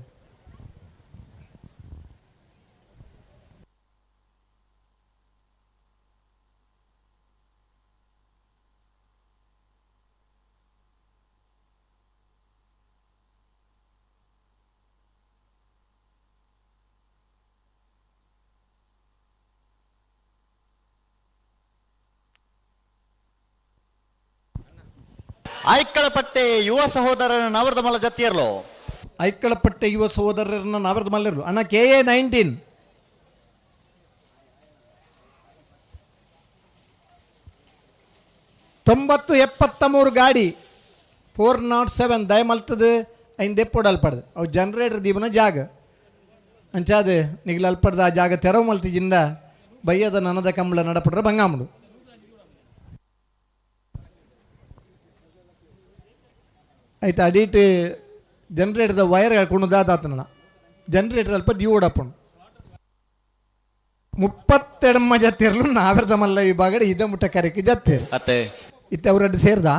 ಐಕ್ಕಳಪಟ್ಟೆ ಯುವ ಸಹೋದರನ ನಾವರ್ದ ಮಲ್ಲ ಜತ್ತಿಯರ್ಲೋ ಐಕ್ಕಳಪಟ್ಟೆ ಯುವ ಸಹೋದರರನ್ನ ನಾವೆರ್ದ ಮಲ್ಲೆರು ಅಣ್ಣ KA-19 9073 ಗಾಡಿ 407 ದಯಮಲ್ತದು ಐದು ಎಪ್ಪೊಡಲ್ಪಡ್ದು ಅವು ಜನರೇಟರ್ ದೀಪನ ಜಾಗ ಅಂಚಾದ ನಿಗ್ಲಲ್ಪಡ್ದು ಆ ಜಾಗ ತೆರವು ಮಲ್ತಿಜಿಂದ ಬಯ್ಯದ ನನದ ಕಂಬಳ ನಡಪಡ್ರೆ ಬಂಗಾಮಡು ಆಯ್ತು ಅಡೀಟ್ ಜನರೇಟರ್ದ ವೈರ್ ಹೇಳ್ಕೊಂಡು ದಾತಾತನ ಜನರೇಟರ್ ಅಲ್ಪ ದೀವೋಡಪ್ಪನು 32 ಜತ್ತಿರಲು ನಾವೆರ್ದ ಮಲ್ಲ ವಿಭಾಗ ಇದ ಮುಟ್ಟ ಕರೆಕ್ಕೆ ಜತ್ತೇರು ಅತ್ತೆ ಇತ್ತೆ ಅವರಡ್ಡು ಸೇರ್ದ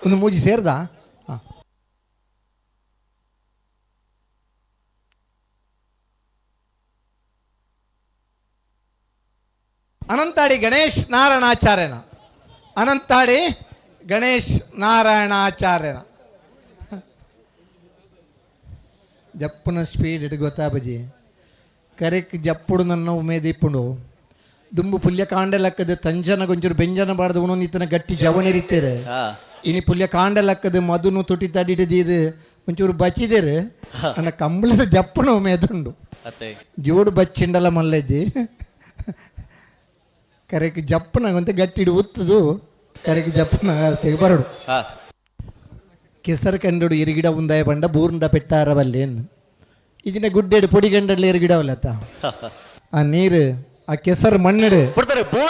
ಒಂದು ಮೂಜಿ ಸೇರ್ದ ಅನಂತಾಡಿ ಗಣೇಶ್ ನಾರಾಯಣಾಚಾರ್ಯನ ಅನಂತಾಡಿ ಗಣೇಶ್ ನಾರಾಯಣಾಚಾರ್ಯನ ಜಪ್ಪನ ಸ್ಪೀಡ್ ಇಟ್ಟು ಗೊತ್ತಾ ಬಜಿ ಕರೆಕ್ ಜಪ್ಪುಡು ನನ್ನ ಉಮೇದಿಪ್ಪುಂಡು ದುಂಬು ಪುಲ್ಯ ಕಾಂಡೆಲಕ್ಕದ ತಂಜನ ಗೊಂಚೂರು ಬೆಂಜನ ಬಾಡ್ದು ಉಣೋ ಇತ್ತನ ಗಟ್ಟಿ ಜವನಿರಿತ್ತೇರೆ ಇನಿ ಪುಲ್ಯ ಕಾಂಡೆಲಕ್ಕದ ಮದುನು ತುಟಿ ತಡಿದು ಒಂಚೂರು ಬಚ್ಚಿದೇರು ಅನ್ನ ಕಂಬಳದ ಜಪ್ಪನ ಉಮೇದುಂಡು ಜೋಡು ಬಚ್ಚಿಂಡಲ ಮಲ್ಲಜ್ಜಿ ಕರೆಕ್ ಜಪ್ಪನಾಗಂತ ಗಟ್ಟಿಡು ಉತ್ತದು ಕರೆಕ್ ಜಪ್ಪನ ಅಷ್ಟೇ ಬರಡು ಕೆಸರು ಕಂಡು ಇರಿಗಿಡ ಉಂದಾಯ ಬಂಡ ಬೂರ್ಂಡ ಪೆಟ್ಟಾರವಲ್ಲಿ ಇದನ್ನ ಗುಡ್ಡೆಡು ಪೊಡಿ ಗಂಡಲ್ಲಿ ಇರಿಗಿಡವಲ್ಲತ್ತ ಆ ನೀರು ಆ ಕೆಸರು ಮಣ್ಣೆಡು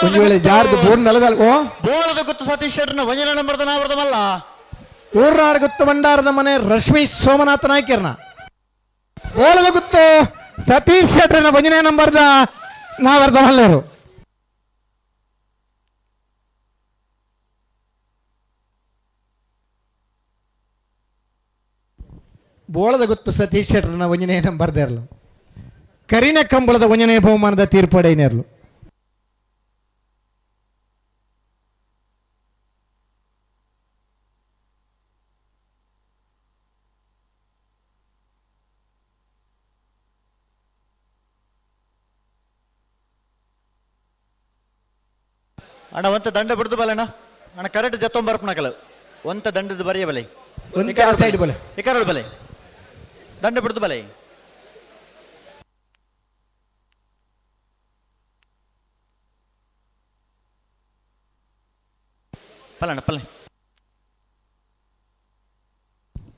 ಒಂದು ವೇಳೆ ಜಾರ್ದು ಬೂರ್ನ ಅಲದಲ್ಲ ಓ ಬೋಳದ ಗುತ್ತು ಸತೀಶ್ ಶೆಟ್ಟರ್ನ ವಂಜನ ನಂಬರ್ದ ನಾವರ್ದ ಮಲ್ಲ ಊರ್ನಾಡು ಗುತ್ತು ಭಂಡಾರದ ಮನೆ ರಶ್ಮಿ ಸೋಮನಾಥ ನಾಯ್ಕರ್ನ ಬೋಳದ ಗುತ್ತು ಸತೀಶ್ ಶೆಟ್ರನ ವಂಜನೆ ನಂಬರ್ದ ನಾವರ್ದ ಮಲ್ಲರು ಬೋಳದ ಗುತ್ತು ಸತೀಶ್ ಶೆಟ್ರನ ವಂಜನೆ ನಂಬರ್ದೇ ಇರಲು ಕರಿನ ಕಂಬಳದ ವಂಜನೆ ಬಹುಮಾನದ ತೀರ್ಪಡೆಯಿನೇರ್ಲು ಅಣ್ಣ ಒಂತ ದಂಡ ಬಿಡ್ದು ಬಲಣ್ಣ ಅಣ್ಣ ಕರೆಕ್ಟ್ ಜತ್ತೊಂಬರ್ಪಣಕಲ ಒಂತ ದಂಡದ ಬರೆಯ ಬಲೆ ಸೈಡ್ ಬಲೆ ಇಕರಡು ಬಲೆ ದಂಡ ಬಿಡ್ದು ಬಲೆ ಪಲ್ಲಣ್ಣ ಪಲ್ಲೆ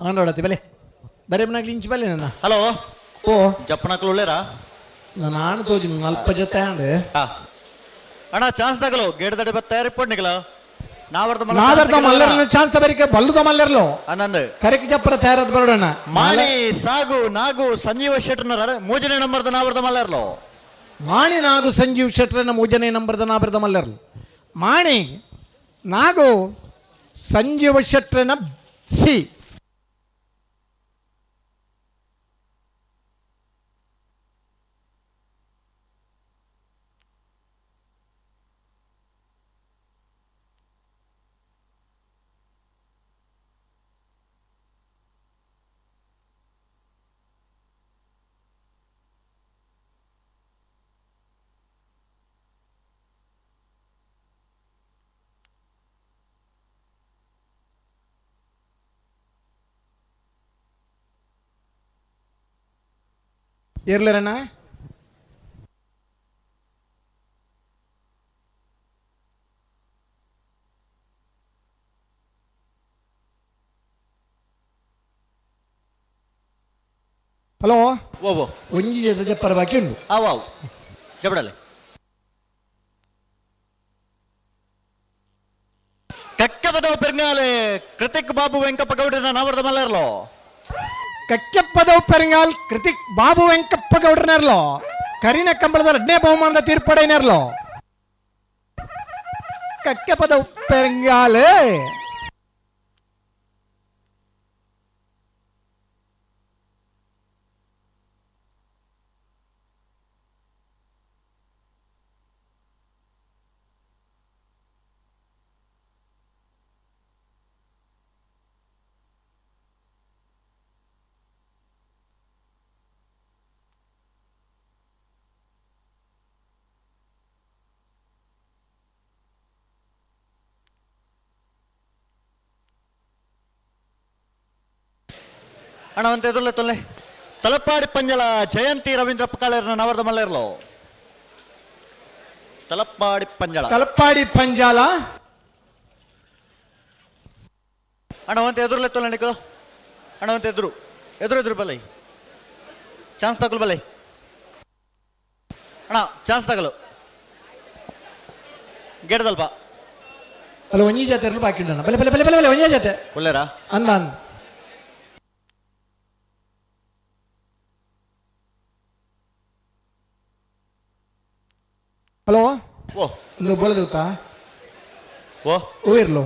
ಆಂಡ್ರಾಡತಿ ಬಲೆ ಬರೀ ಮನಾಗ್ಲಿ ಇಂಚು ಬಲೆ ನನ್ನ ಹಲೋ ಓ ಜಪ್ಪನಕಲು ಒಳ್ಳೆರಾ ನಾನು ಆಣ ತೋಜಿ ಅಲ್ಪ ಜೊತೆ ಆಂಡ್ ಅಣ್ಣ ಚಾನ್ಸ್ ತಗಲು ಗೇಡ್ ದಡೆ ಬತ್ತ ರಿಪೋರ್ಟ್ ನಿಗಲ ನಾವರ್ದ ಮಲ್ಲರ್ನ ಚಾನ್ಸ್ ಬರಿಕೆ ಬಲ್ಲುದ ಮಲ್ಲರ್ಲು ಆನಂದ್ ಕರೆಕ್ ಜಪ್ಪರ ತಯಾರದ್ ಬರೋಣ ಮಾಣಿ ಸಾಗು ನಾಗು ಸಂಜೀವ ಶೆಟ್ಟರ್ನ ಮೂಜನೆ ನಂಬರ್ದ ನಾವರ್ದ ಮಲ್ಲರ್ಲು ಮಾಣಿ ನಾಗು ಸಂಜೀವ್ ಶೆಟ್ರನ ಮೂಜನೆ ನಂಬರ್ದ ನಾಬರ್ದ ಮಲ್ಲರ್ಲು ಮಾಣಿ ನಾಗು ಸಂಜೀವ ಶೆಟ್ರನ ಸಿ ಇರ್ಲಿರಣ್ಣ ಹಲೋ ಓ ಓ ಒಂಜಿ ಜೊತೆ ಜಪ್ಪರ ಬಾಕಿ ಉಂಟು ಅವು ಅವು ಜಬಡಲೆ ಕಕ್ಕಪದವು ಪೆರ್ನಾಲೆ ಕೃತಿಕ್ ಬಾಬು ವೆಂಕಪ್ಪ ಗೌಡ್ರನ ನಾವರ್ದ ಮಲ್ಲರ್ಲೋ ಕಕ್ಕೆಪ್ಪದವು ಪೆರಂಗಾಲ್ ಕೃತಿಕ್ ಬಾಬು ವೆಂಕಪ್ಪ ಗೌಡ್ರನೇರ್ಲೋ ಕರಿನ ಕಂಬಳದ 2ನೇ ಬಹುಮಾನದ ತೀರ್ಪಡೆನೇರ್ಲೋ ಕಕ್ಕೆಪ್ಪದವು ಪೆರಂಗಾಲೆ ಅಣ್ಣವಂತ ಎದುರ್ಲೆ ತೊಲ್ಲೆ ತಲಪಾಡಿ ಪಂಜಲ ಜಯಂತಿ ರವೀಂದ್ರ ಪಕಾಳರ್ನ ನಾವರ್ದ ಮಲ್ಲರ್ಲೋ ತಲಪಾಡಿ ಪಂಜಲ ತಲಪಾಡಿ ಪಂಜಾಲ ಅಣ್ಣವಂತ ಎದುರ್ಲೆ ತೊಲ್ಲೆ ನಿಕ್ಕಲು ಅಣ್ಣವಂತ ಎದುರು ಎದುರು ಎದುರು ಬಲೈ ಚಾನ್ಸ್ ತಗೊಲ್ ಬಲೈ ಅಣ್ಣ ಚಾನ್ಸ್ ತಗಲು ಗೆಡದಲ್ಪ ಅಲ್ಲ ಒಂಜಿ ಜೊತೆ ಇರಲು ಬಾಕಿ ಉಂಟಣ್ಣ ಬಲೆ ಬಲೆ ಬಲೆ ಬಲೆ ಬಲೆ ಒಂಜಿ ಜೊತೆ ಒಳ್ಳೆರಾ ಅಂದ ಅಂದ ಹಲೋ ಓ ಒಂದು ಬೋಳದ ಗೊತ್ತಾ ಓ ಹೂ ಇರ್ಲು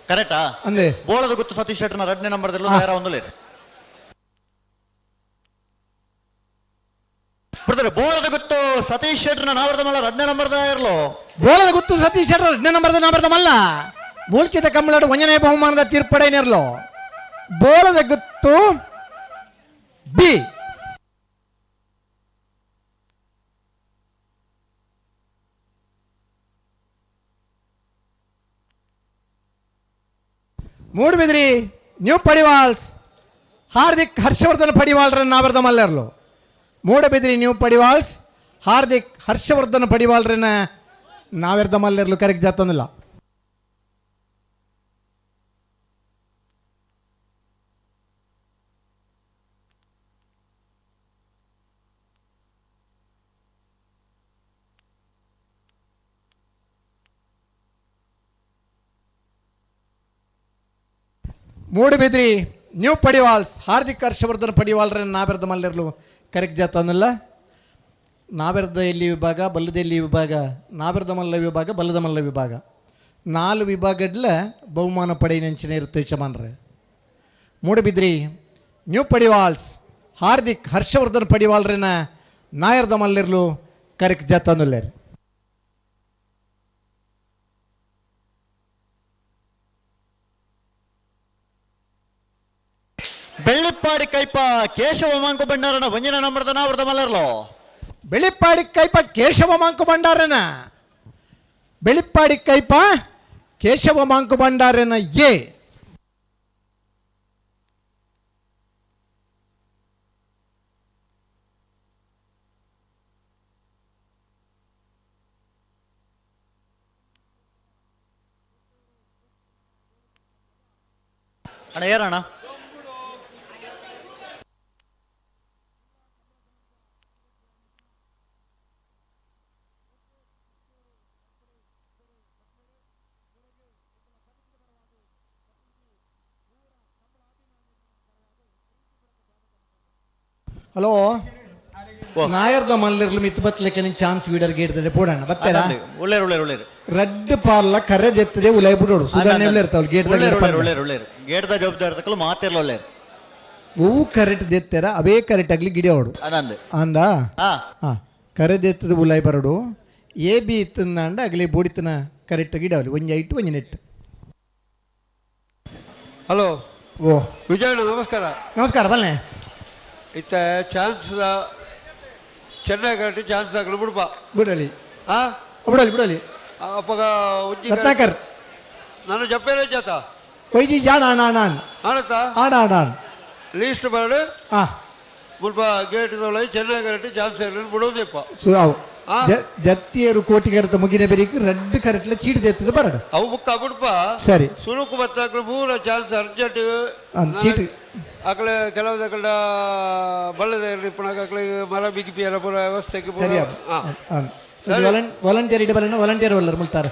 ಕರೆಕ್ಟಾ ಅಂದೆ ಬೋಳದ ಗೊತ್ತು ಸತೀಶ್ ಶೆಟ್ಟರ್ನ 2ನೇ ನಂಬರ್ದಲ್ಲೂ ಯಾರ ಒಂದಲೇ ಬಿಡ್ತಾರೆ ಬೋಳದ ಗೊತ್ತು ಸತೀಶ್ ಶೆಟ್ಟರ್ನ ನಾವರ್ದ ಮಲ್ಲ 2ನೇ ನಂಬರ್ದ ಇರ್ಲೋ ಬೋಳದ ಗೊತ್ತು ಸತೀಶ್ ಶೆಟ್ಟರ್ 2ನೇ ನಂಬರ್ದ ಮಲ್ಲ ಮೂಲ್ಕಿತ ಕಂಬಳಾಡು 1ನೇ ಬಹುಮಾನದ ತೀರ್ಪಡೆನೇರ್ಲು ಬೋಳದ ಗೊತ್ತು ಬಿ ಮೂಡುಬಿದ್ರಿ ನ್ಯೂ ಪಡಿವಾಲ್ಸ್ ಹಾರ್ದಿಕ್ ಹರ್ಷವರ್ಧನ್ ಪಡಿವಾಲ್ರನ್ನ ನಾವರ್ದ ಮಲ್ಲರ್ಲು ಮೂಡಬಿದ್ರಿ ನ್ಯೂ ಪಡಿವಾಲ್ಸ್ ಹಾರ್ದಿಕ್ ಹರ್ಷವರ್ಧನ್ ಪಡಿವಾಲ್ರನ್ನ ನಾವೆರ್ದ ಮಲ್ಲರ್ಲು ಕರೆಕ್ಟ್ ಜಾತೊಂದಿಲ್ಲ ಮೂಡುಬಿದ್ರಿ ನ್ಯೂ ಪಡಿವಾಲ್ಸ್ ಹಾರ್ದಿಕ್ ಹರ್ಷವರ್ಧನ್ ಪಡಿವಾಲ್ರನ್ನ ನಾವೆರ್ದ ಮಲ್ಲರ್ಲು ಕರೆಕ್ಟ್ ಜಾತೊಂದಿಲ್ಲ ನಾವೆರ್ದ ಎಲ್ಲಿ ವಿಭಾಗ ಬಲ್ಲದ ಎಲ್ಲಿ ವಿಭಾಗ ನಾವೆರ್ದ ಮಲ್ಲ ವಿಭಾಗ ಬಲ್ಲದ ಮಲ್ಲ ವಿಭಾಗ 4 ವಿಭಾಗಡ್ಲ ಬಹುಮಾನ ಪಡೆ ನೆಂಚಿನ ಇರುತ್ತೆ ಯಜಮಾನ್ರೆ ಮೂಡುಬಿದ್ರಿ ನ್ಯೂ ಪಡಿವಾಲ್ಸ್ ಹಾರ್ದಿಕ್ ಹರ್ಷವರ್ಧನ್ ಪಡಿವಾಲ್ರನ್ನ ನಾಯರ್ದ ಮಲ್ಲಿರ್ಲು ಕರೆಕ್ಟ್ ಜಾತೊಂದಿಲ್ಲ ಬೆಳ್ಳಿಪ್ಪಾಡಿ ಕೈಪ ಕೇಶವ ಮಾಂಕು ಭಂಡಾರನ 1ನೇ ನಂಬರ್ದ ನಾವರ್ದ ಮಲ್ಲರ್ಲೋ ಬೆಳಿಪ್ಪಾಡಿ ಕೈಪ ಕೇಶವ ಮಾಂಕು ಭಂಡಾರನ ಬೆಳಿಪ್ಪಾಡಿ ಕೈಪ ಕೇಶವ ಮಾಂಕು ಭಂಡಾರನ ಎ ಅಣ್ಣ ಏನಣ್ಣ ಹಲೋ ನಾಯರ್ದ ಮಲ್ಲಿರ್ಲು ಮಿತ್ ಬತ್ಲಿಕ್ಕೆ ಚಾನ್ಸ್ ವೀಡರ್ಗೆ ಇಡ್ತದೆ ಪೋಡಣ್ಣ ಬತ್ತೇರಾ ಒಳ್ಳೆರು ಒಳ್ಳೆರು ಒಳ್ಳೆರು ರೆಡ್ ಪಾರ್ಲ ಕರೆ ಜೆತ್ತದೆ ಉಲೈ ಬಿಡೋಡು ಸುಧಾರಣೆ ಇರ್ತಾವಲ್ಲ ಗೇಟ್ದ ಜವಾಬ್ದಾರಿ ತಕ್ಕಲು ಮಾತಿರ್ಲ ಒಳ್ಳೆರು ಹೂವು ಕರೆಕ್ಟ್ ದೆತ್ತಾರ ಅವೇ ಕರೆಕ್ಟ್ ಆಗ್ಲಿ ಗಿಡ ಹೊಡು ಅದಂದು ಅಂದ ಹಾ ಕರೆ ದೆತ್ತದ ಉಲೈ ಬರೋಡು ಎ ಬಿ ಇತ್ತಂದ ಅಗಲಿ ಬೋಡಿತನ ಕರೆಕ್ಟ್ ಗಿಡ ಅವಲಿ ಒಂಜಿ ಐಟು ಒಂಜಿ ನೆಟ್ ಹಲೋ ಓ ವಿಜಯಣ್ಣ ನಮಸ್ಕಾರ ನಮಸ್ಕಾರ ಬಲ್ಲೆ ಇತ್ತ ಚಾನ್ಸ್ ಚೆನ್ನಾಗಿ ಕಟ್ಟಿ ಚಾನ್ಸ್ ಆಗಲು ಬಿಡ್ಬ ಬಿಡಲಿ ಆ ಬಿಡಲಿ ಬಿಡಲಿ ಅಪ್ಪಗ ಒಂಜಿ ರತ್ನಾಕರ್ ನಾನು ಜಪ್ಪೇರೆ ಜಾತ ಒಯ್ಜಿ ಜಾಣ ನಾನು ಆಡತ್ತ ಆಡ ಆಡ ಲೀಸ್ಟ್ ಬಾಡು ಹಾ ಮುಲ್ಪ ಗೇಟ್ ತೊಳೆ ಚೆನ್ನಾಗಿ ಕಟ್ಟಿ ಚಾನ್ಸ್ ಆಗಲಿ ಬಿಡೋದಪ್ಪ ಅವು ಜತ್ತಿಯರು ಕೋಟಿಗರತ ಮುಗಿನ ಬೆರಿಕ್ ರೆಡ್ ಕರೆಕ್ಟ್ಲ ಚೀಟಿ ತೆತ್ತದ ಬರಡು ಅವು ಬುಕ್ಕ ಬಿಡ್ಪ ಸರಿ ಸುರುಕು ಬತ್ತಾಕ್ಲು ಪೂರ ಚಾನ್ಸ್ ಅರ್ಜೆಂಟ್ ಚೀಟಿ ಅಕಲ ಕೆಲವದಕಲ ಬಳ್ಳದ ಇಪ್ಪಣಾಕಲ ಮರ ಬಿಗಿಪಿಯರ ಪೂರ ವ್ಯವಸ್ಥೆಗೆ ಪೂರ ಸರಿ ವಾಲಂಟಿಯರ್ ಇಡ ಬರೋಣ ವಾಲಂಟಿಯರ್ ಒಲ್ಲರು ಮುಲ್ತಾರೆ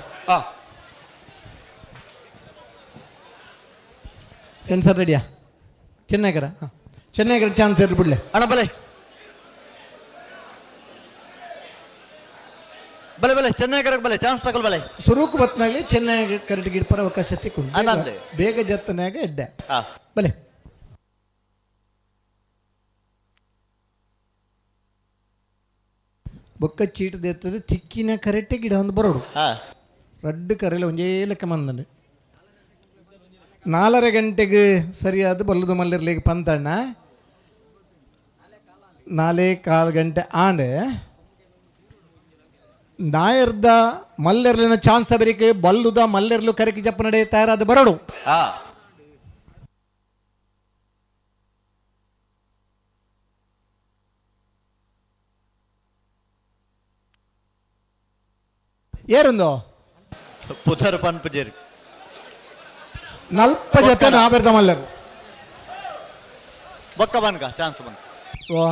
ಸೆನ್ಸರ್ ರೆಡಿಯಾ ಚೆನ್ನೈಗರ ಚೆನ್ನೈಗರ ಚಾನ್ಸ್ ಇರ್ಲಿ ಬಿಡ್ಲೆ ಅಣ್ಣ ಬಲೆ ಬಲೆ ಬಲೆ ಚೆನ್ನೈಗರ ಬಲೆ ಚಾನ್ಸ್ ತಗೊಳ್ ಬಲೆ ಸುರುಕು ಬತ್ನಾಗ್ಲಿ ಚೆನ್ನೈ ಕರೆಕ್ಟ್ ಗಿಡ್ಪರ ಅವಕಾಶ ತಿಕ್ಕೊಂಡು ಅದಂದೆ ಬೇಗ ಜತ್ತನಾಗ ಎಡ್ಡೆ ಬಲೆ ಬೊಕ್ಕ ಚೀಟ್ ದೇತದ ತಿಕ್ಕಿನ ಕರೆಕ್ಟ್ ಗಿಡ ಒಂದು ಬರೋಡು ರಡ್ಡು ಕರೆಲ್ಲ ಒಂಜೇ ಲೆಕ್ಕ ಮಂದನೆ 4:30 ಗಂಟೆಗೆ ಸರಿಯಾದ ಬಲ್ಲದು ಮಲ್ಲಿರ್ಲಿಗೆ ಪಂತಣ್ಣ 4:15 ಗಂಟೆ ಆಂಡೆ ನಾಯರ್ದ ಮಲ್ಲೆರ್ಲಿನ ಚಾನ್ಸ್ ಬರಿಕೆ ಬಲ್ಲುದ ಮಲ್ಲೆರ್ಲು ಕರೆಕಿ ಜಪ್ಪ ನಡೆ ತಯಾರಾದ ಬರೋಡು ಏರುಂದು ಪುದರ್ ಪನ್ಪುಜೇರಿ 40 ಜೊತೆ ನಾಬೆರ್ದ ಮಲ್ಲರು ಬೊಕ್ಕ ಬನ್ಗ ಚಾನ್ಸ್ ಬನ್ ಓ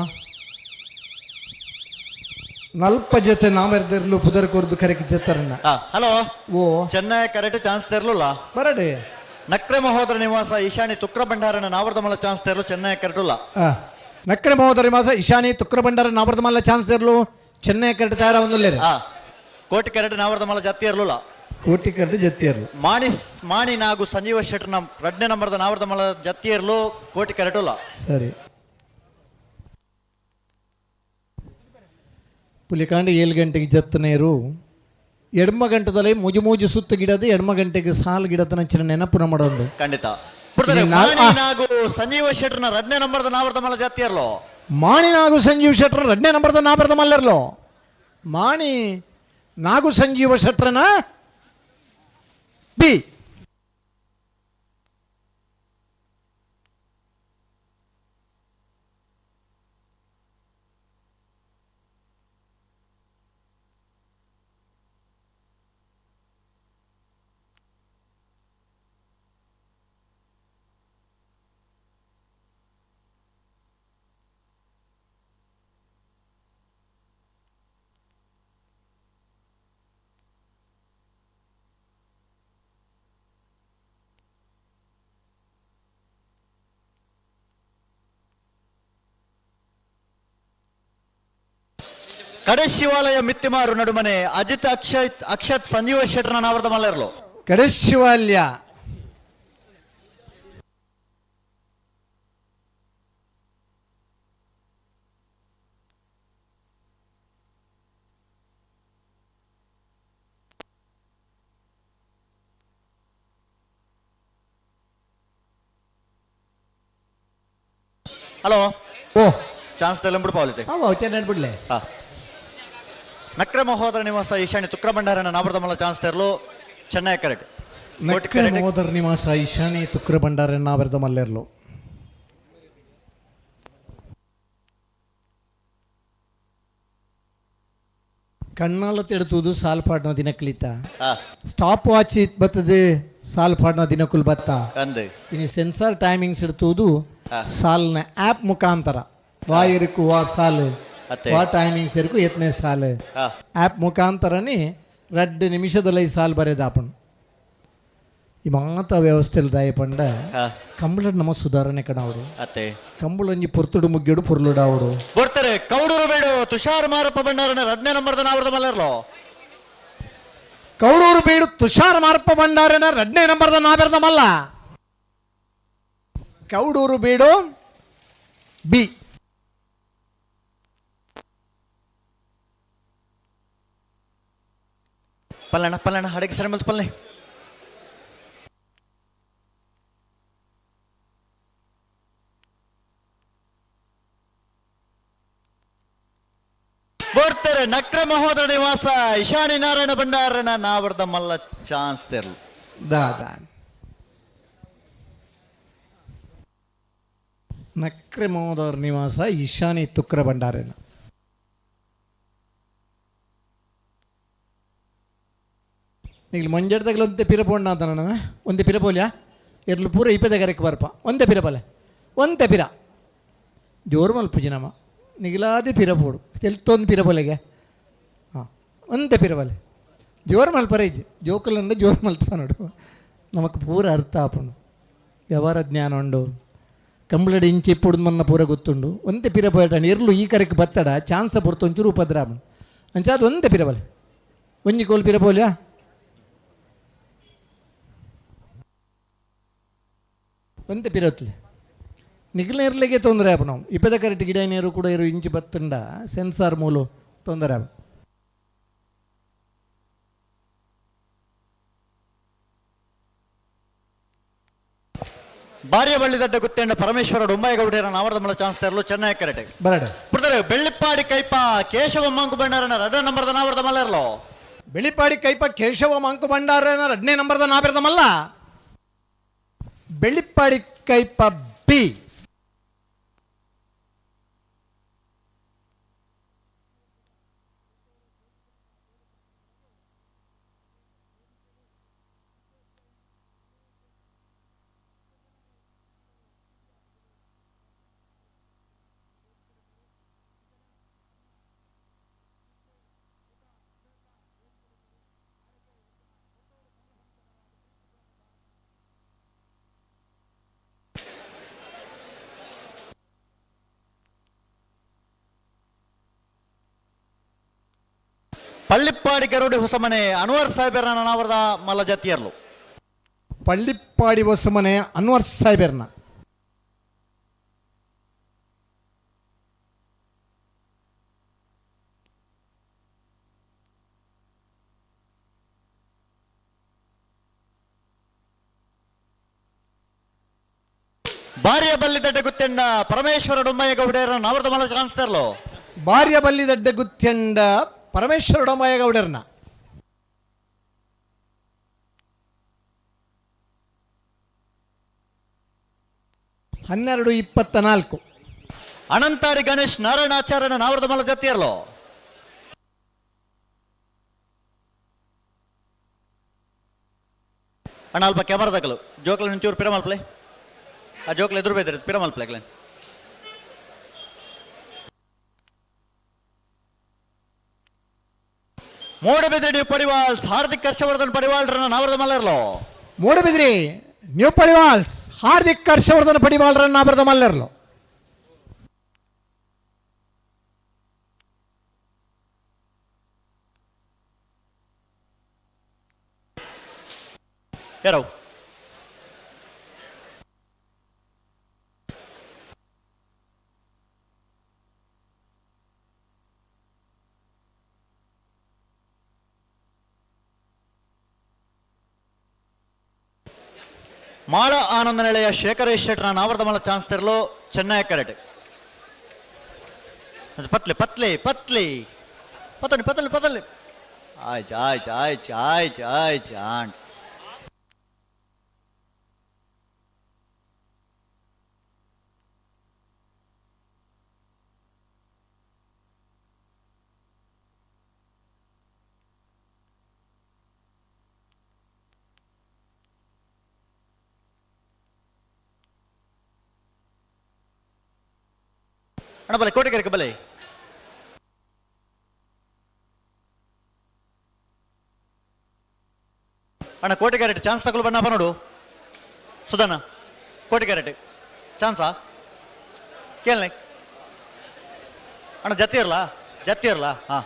40 ಜೊತೆ ನಾಬೆರ್ದಿರ್ಲು ಪುದರ್ ಕೊರ್ದು ಕರೆಕಿ ಜತ್ತರನ್ನ ಹಲೋ ಓ ಚೆನ್ನೈ ಕರೆಕ್ಟ್ ಚಾನ್ಸ್ ತೆರ್ಲುಲ್ಲ ಬರಡೆ ನಕ್ರೆ ಮಹೋದರ ನಿವಾಸ ಈಶಾನಿ ತುಕ್ರ ಭಂಡಾರನ ನಾವರ್ದ ಮಲ್ಲ ಚಾನ್ಸ್ ತೆರ್ಲು ಚೆನ್ನೈ ಕರೆಕ್ಟುಲ್ಲ ನಕ್ರೆ ಮಹೋದರ ನಿವಾಸ ಈಶಾನಿ ತುಕ್ರ ಭಂಡಾರ ನಾವರ್ದ ಮಲ್ಲ ಚಾನ್ಸ್ ತೆರ್ಲು ಚೆನ್ನೈ ಕರೆಕ್ಟ್ ತಯಾರ ಒಂದಲ್ಲೇ ಕೋಟಿ ಕರೆಕ್ಟ್ ನಾವರ್ದ ಮಲ್ಲ ಜಾತಿ ಇರ್ಲುಲ್ಲ ಕೋಟಿ ಕರೆಕ್ಟ್ ಜತ್ತಿಯರ್ಲು ಮಾಣಿ ನಾಗು ಸಂಜೀವ ಶೆಟ್ಟರ್ನ 2ನೇ ನಂಬರ್ದ ನಾವರ್ದ ಮಲ್ಲ ಜತ್ತಿ ಇರ್ಲು ಕೋಟಿ ಕರೆಕ್ಟುಲ್ಲ ಸರಿ ಪುಲಿಕಾಂಡ 7 ಗಂಟೆಗೆ ಜತ್ತನೇರು ಎಡ್ಮ ಗಂಟದಲ್ಲಿ ಮುಜು ಸುತ್ತ ಗಿಡದು ಎಡ್ಮ ಗಂಟೆಗೆ ಸಾಲು ಗಿಡದ ನಂಚಿನ ನೆನಪುನ ಮಾಡೋದು ಖಂಡಿತ ನಾಗು ಸಂಜೀವ ಶೆಟ್ಟರ್ನ 2ನೇ ನಂಬರ್ದ ನಾವರ್ದ ಮಲ್ಲ ಜಾತಿ ಇರ್ಲು ಮಾಣಿ ನಾಗು ಸಂಜೀವ್ ಶೆಟ್ರ 2ನೇ ನಂಬರ್ದ ನಾವರ್ದ ಮಲ್ಲರ್ಲು ಮಾಣಿ ನಾಗು ಸಂಜೀವ ಶೆಟ್ರನ ಬಿ ಕಡೆ ಶಿವಾಲಯ ಮಿತ್ತಿಮಾರು ನಡುಮನೆ ಅಜಿತ್ ಅಕ್ಷತ್ ಸಂಜೀವ ಶೆಟ್ಟರ್ನ ನಾವರ್ದ ಮಲ್ಲರ್ಲು ಕಡೆ ಶಿವಾಲಯ ಹಲೋ ಓ ಚಾನ್ಸ್ ತೆಲಂಬಿಡು ಪಾವಲಿತೆ ಬಿಡ್ಲೆ ನಕ್ರೆ ಮಹೋದರ ನಿವಾಸ ಈಶಾನ್ಯ ತುಕ್ರ ಭಂಡಾರನ ನಾವರ್ದ ಮಲ್ಲ ಚಾನ್ಸ್ ತೆರಲು ಚೆನ್ನೈ ಕರೆಕ್ಟ್ ನಕ್ರೆ ಮಹೋದರ ನಿವಾಸ ಈಶಾನಿ ತುಕ್ರ ಭಂಡಾರ ನಾವರ್ದ ಮಲ್ಲೆರ್ಲು ಕಣ್ಣಾಲ ತೆಡ್ತುದು ಸಾಲ್ ಪಾಡ್ನ ದಿನ ಕಲಿತ ಸ್ಟಾಪ್ ವಾಚ್ ಬರ್ತದೆ ಸಾಲ್ ಪಾಡ್ನ ದಿನಕುಲ್ ಬತ್ತ ಇನ್ನು ಸೆನ್ಸಾರ್ ಟೈಮಿಂಗ್ಸ್ ಇಡ್ತುದು ಸಾಲ್ನ ಆ್ಯಪ್ ಮುಖಾಂತರ ವಾಯರಿಕು ವಾ ಸಾಲು ವಾ ಟೈಮಿಂಗ್ಸ್ ಇರಕು ಎತ್ತನೇ ಸಾಲು ಆ್ಯಪ್ ಮುಖಾಂತರನೇ 2 ನಿಮಿಷದಲ್ಲಿ ಈ ಸಾಲು ಬರೆದಾಪಣ ಈ ಮಾತ ವ್ಯವಸ್ಥೆಯಲ್ಲಿ ದಾಯ ಪಂಡ ಕಂಬಳ ನಮ್ಮ ಸುಧಾರಣೆ ಕಣಾವಡು ಕಂಬಳ ಒಂಜಿ ಪುರ್ತುಡು ಮುಗ್ಗಿಡು ಪುರ್ಲುಡಾವಡು ಬರ್ತಾರೆ ಕೌಡೂರು ಬೇಡು ತುಷಾರ್ ಮಾರಪ್ಪ ಭಂಡಾರನ 2ನೇ ನಂಬರ್ದ ನಾವರ್ದ ಮಲ್ಲರ್ಲು ಕೌಡೂರು ಬೇಡು ತುಷಾರ್ ಮಾರಪ್ಪ ಭಂಡಾರನ 2ನೇ ನಂಬರ್ದ ನಾವರ್ದ ಮಲ್ಲ ಕೌಡೂರು ಬೇಡು ಬಿ ಪಲ್ಲಣ್ಣ ಹಡಗಿ ಸರಿ ಮಲ್ತು ಪಲ್ಲೆ ಬರ್ತಾರೆ ನಕ್ರ ಮಹೋದರ ನಿವಾಸ ಈಶಾನಿ ನಾರಾಯಣ ಭಂಡಾರನ ನಾವರ್ದ ಮಲ್ಲ ಚಾನ್ಸ್ ತೆರಲು ನಕ್ರೆ ಮಹೋದರ ನಿವಾಸ ಈಶಾನಿ ತುಕ್ರ ಭಂಡಾರನ ನೀವು ಮಂಜಡ್ದಾಗಲ ಒಂದೇ ಪಿರಪೋಣ್ಣ ಅಂತ ನಾನು ಒಂದೇ ಪಿರಪೋಲ್ಯಾ ಎರ್ಲು ಪೂರ ಇಪ್ಪದ ಕರೆಕ್ ಬರ್ಪ ಒಂದೇ ಪಿರಪಲೆ ಒಂದೇ ಪಿರ ಜೋರು ಮಲ್ಪುಜಿ ನಮ್ಮ ನಿಗಿಲಾದಿ ಪಿರಪೋಡು ಎಲ್ತೊಂದು ಪಿರಪೊಲೆಗೆ ಹಾಂ ಒಂದೇ ಪಿರಪಲೆ ಜೋರು ಮಲ್ಪರ ಇಜ್ಜಿ ಜೋಕಲಂಡ ಜೋರು ಮಲ್ತ ನೋಡು ನಮಕ್ ಪೂರ ಅರ್ಥ ಆಪುಂಡು ವ್ಯವಹಾರ ಜ್ಞಾನ ಉಂಡು ಕಂಬಳಡಿ ಇಂಚಿ ಇಪ್ಪುಡು ಮನ್ನ ಪೂರ ಗೊತ್ತುಂಡು ಒಂದೇ ಪಿರಪೋಟ ಎರ್ಲು ಈ ಕರೆಕ್ ಬತ್ತಡ ಚಾನ್ಸ ಪುರ್ತು ಒಂಚೂರು ಉಪದ್ರಾಮ ಅಂಚಾದ ಒಂದೇ ಪಿರಪಲೆ ಒಂಜಿ ಕೋಲ್ ಪಿರಪೋಲ್ಯಾ ಒಂದೇ ಪಿರತ್ಲೆ ನಿಖಿಲ ಇರ್ಲಿಕ್ಕೆ ತೊಂದರೆ ಆಪ ನಾವು ಇಪ್ಪದ ಕರೆಕ್ಟ್ ಗಿಡ ನೀರು ಕೂಡ ಇರು ಇಂಚು ಬತ್ತಂಡ ಸೆನ್ಸಾರ್ ಮೂಲು ತೊಂದರೆ ಆಪ ಬಾರಿಯ ಬಳ್ಳಿದಡ್ಡ ಗುತ್ತೇಂಡ ಪರಮೇಶ್ವರ ಡೊಂಬಾಯಿಗೌಡರ ನಾವರದ ಮಲ ಚಾನ್ಸ್ ತರಲು ಚೆನ್ನೈ ಕರೆಕ್ಟ್ ಬರಡೆ ಬಿಡ್ತಾರೆ ಬೆಳ್ಳಿಪ್ಪಾಡಿ ಕೈಪ ಕೇಶವ ಮಂಕು ಬಂಡಾರನ ರಡ ನಂಬರ್ದ ನಾವರದ ಮಲ್ಲರ್ಲೋ ಬೆಳ್ಳಿಪಾಡಿ ಕೈಪ ಕೇಶವ ಮಂಕು ಭಂಡಾರನ 2ನೇ ನಂಬರ್ದ ನಾಬಿರದ ಮಲ್ಲ ಬೆಳ್ಳಿಪ್ಪಾಡಿ ಕೈಪ ಬಿ ಪಳ್ಳಿಪ್ಪಾಡಿ ಗರುಡಿ ಹೊಸಮನೆ ಅನ್ವರ್ ಸಾಹೇಬರ ನಾವರದ ಮಲ್ಲ ಜತಿಯರ್ಲು ಪಳ್ಳಿಪ್ಪಾಡಿ ಹೊಸಮನೆ ಅನ್ವರ್ ಸಾಹೇಬರ್ನ ಬಾರಿಯ ಬಲ್ಲಿದಡ್ಡ ಗುತ್ತೆಂಡ ಪರಮೇಶ್ವರ ಡೊಂಬಯ್ಯ ಗೌಡರ ನಾವರದ ಮಲ್ಲ ಚಾನ್ಸ್ ತರಲು ಬಾರಿಯ ಬಲ್ಲಿದಡ್ಡ ಗುತ್ತೆಂಡ ಪರಮೇಶ್ವರ ಡೊಂಬಯ್ಯ ಗೌಡರ್ನ ಹನ್ನೆರಡು 24 ಅನಂತಾರಿ ಗಣೇಶ್ ನಾರಾಯಣಾಚಾರ್ಯನ ನಾವರದ ಮಲ್ಲ ಜತಿಯರ್ಲು ಅಣ್ಣ ಅಲ್ಪ ಕ್ಯಾಮರಾದಾಗಲು ಜೋಕ್ಲ ನಿಂಚೂರು ಪಿರಮಲ್ಪ್ಲೆ ಆ ಜೋಕ್ಲ ಎದುರು ಬೇದ್ರೆ ಪಿರಮಲ್ಪ್ಲೆ ಕ್ಲೇನ್ ಮೂಡಬಿದ್ರಿ ನ್ಯೂ ಪಡಿವಾಲ್ಸ್ ಹಾರ್ದಿಕ್ ಹರ್ಷವರ್ಧನ್ ಪಡಿವಾಲ್ರನ್ನ ನಾವರದ ಮಲ್ಲರ್ಲೋ ಮೂಡಬಿದ್ರಿ ನ್ಯೂ ಪಡಿವಾಲ್ಸ್ ಹಾರ್ದಿಕ್ ಹರ್ಷವರ್ಧನ್ ಪಡಿವಾಲ್ರನ್ನ ನಾಬರದ ಮಲ್ಲರ್ಲು ಯಾರೋ ಮಾಳ ಆನಂದ ನೆಲೆಯ ಶೇಖರೇಶ್ ಶೆಟ್ರ ನಾವರದ ಮಲ್ಲ ಚಾನ್ಸ್ ತರಲು ಚೆನ್ನೈ ಕರೆಕ್ಟ್ ಪತ್ಲೆ ಪತ್ಲೆ ಪತ್ಲೆ ಪತನಿ ಪತಲಿ ಪತಲಿ ಆಯ್ತು ಆಯ್ತು ಆಯ್ತು ಆಯ್ತು ಆಯ್ತು ಆಂಟ್ ಅಣ್ಣ ಬಲೆ ಕೋಟೆಗೆರೆಗೆ ಬಲೆ ಅಣ್ಣ ಕೋಟೆಗೆರೆಟ್ ಚಾನ್ಸ್ ತಗೊಳ್ಳು ಬಣ್ಣಪ್ಪ ನೋಡು ಸುಧನ ಕೋಟೆಗೆರೆಟ್ ಚಾನ್ಸಾ ಕೇಳನೆ ಅಣ್ಣ ಜತಿ ಇರಲ್ಲ ಜತಿ ಇರಲ್ಲ ಹಾ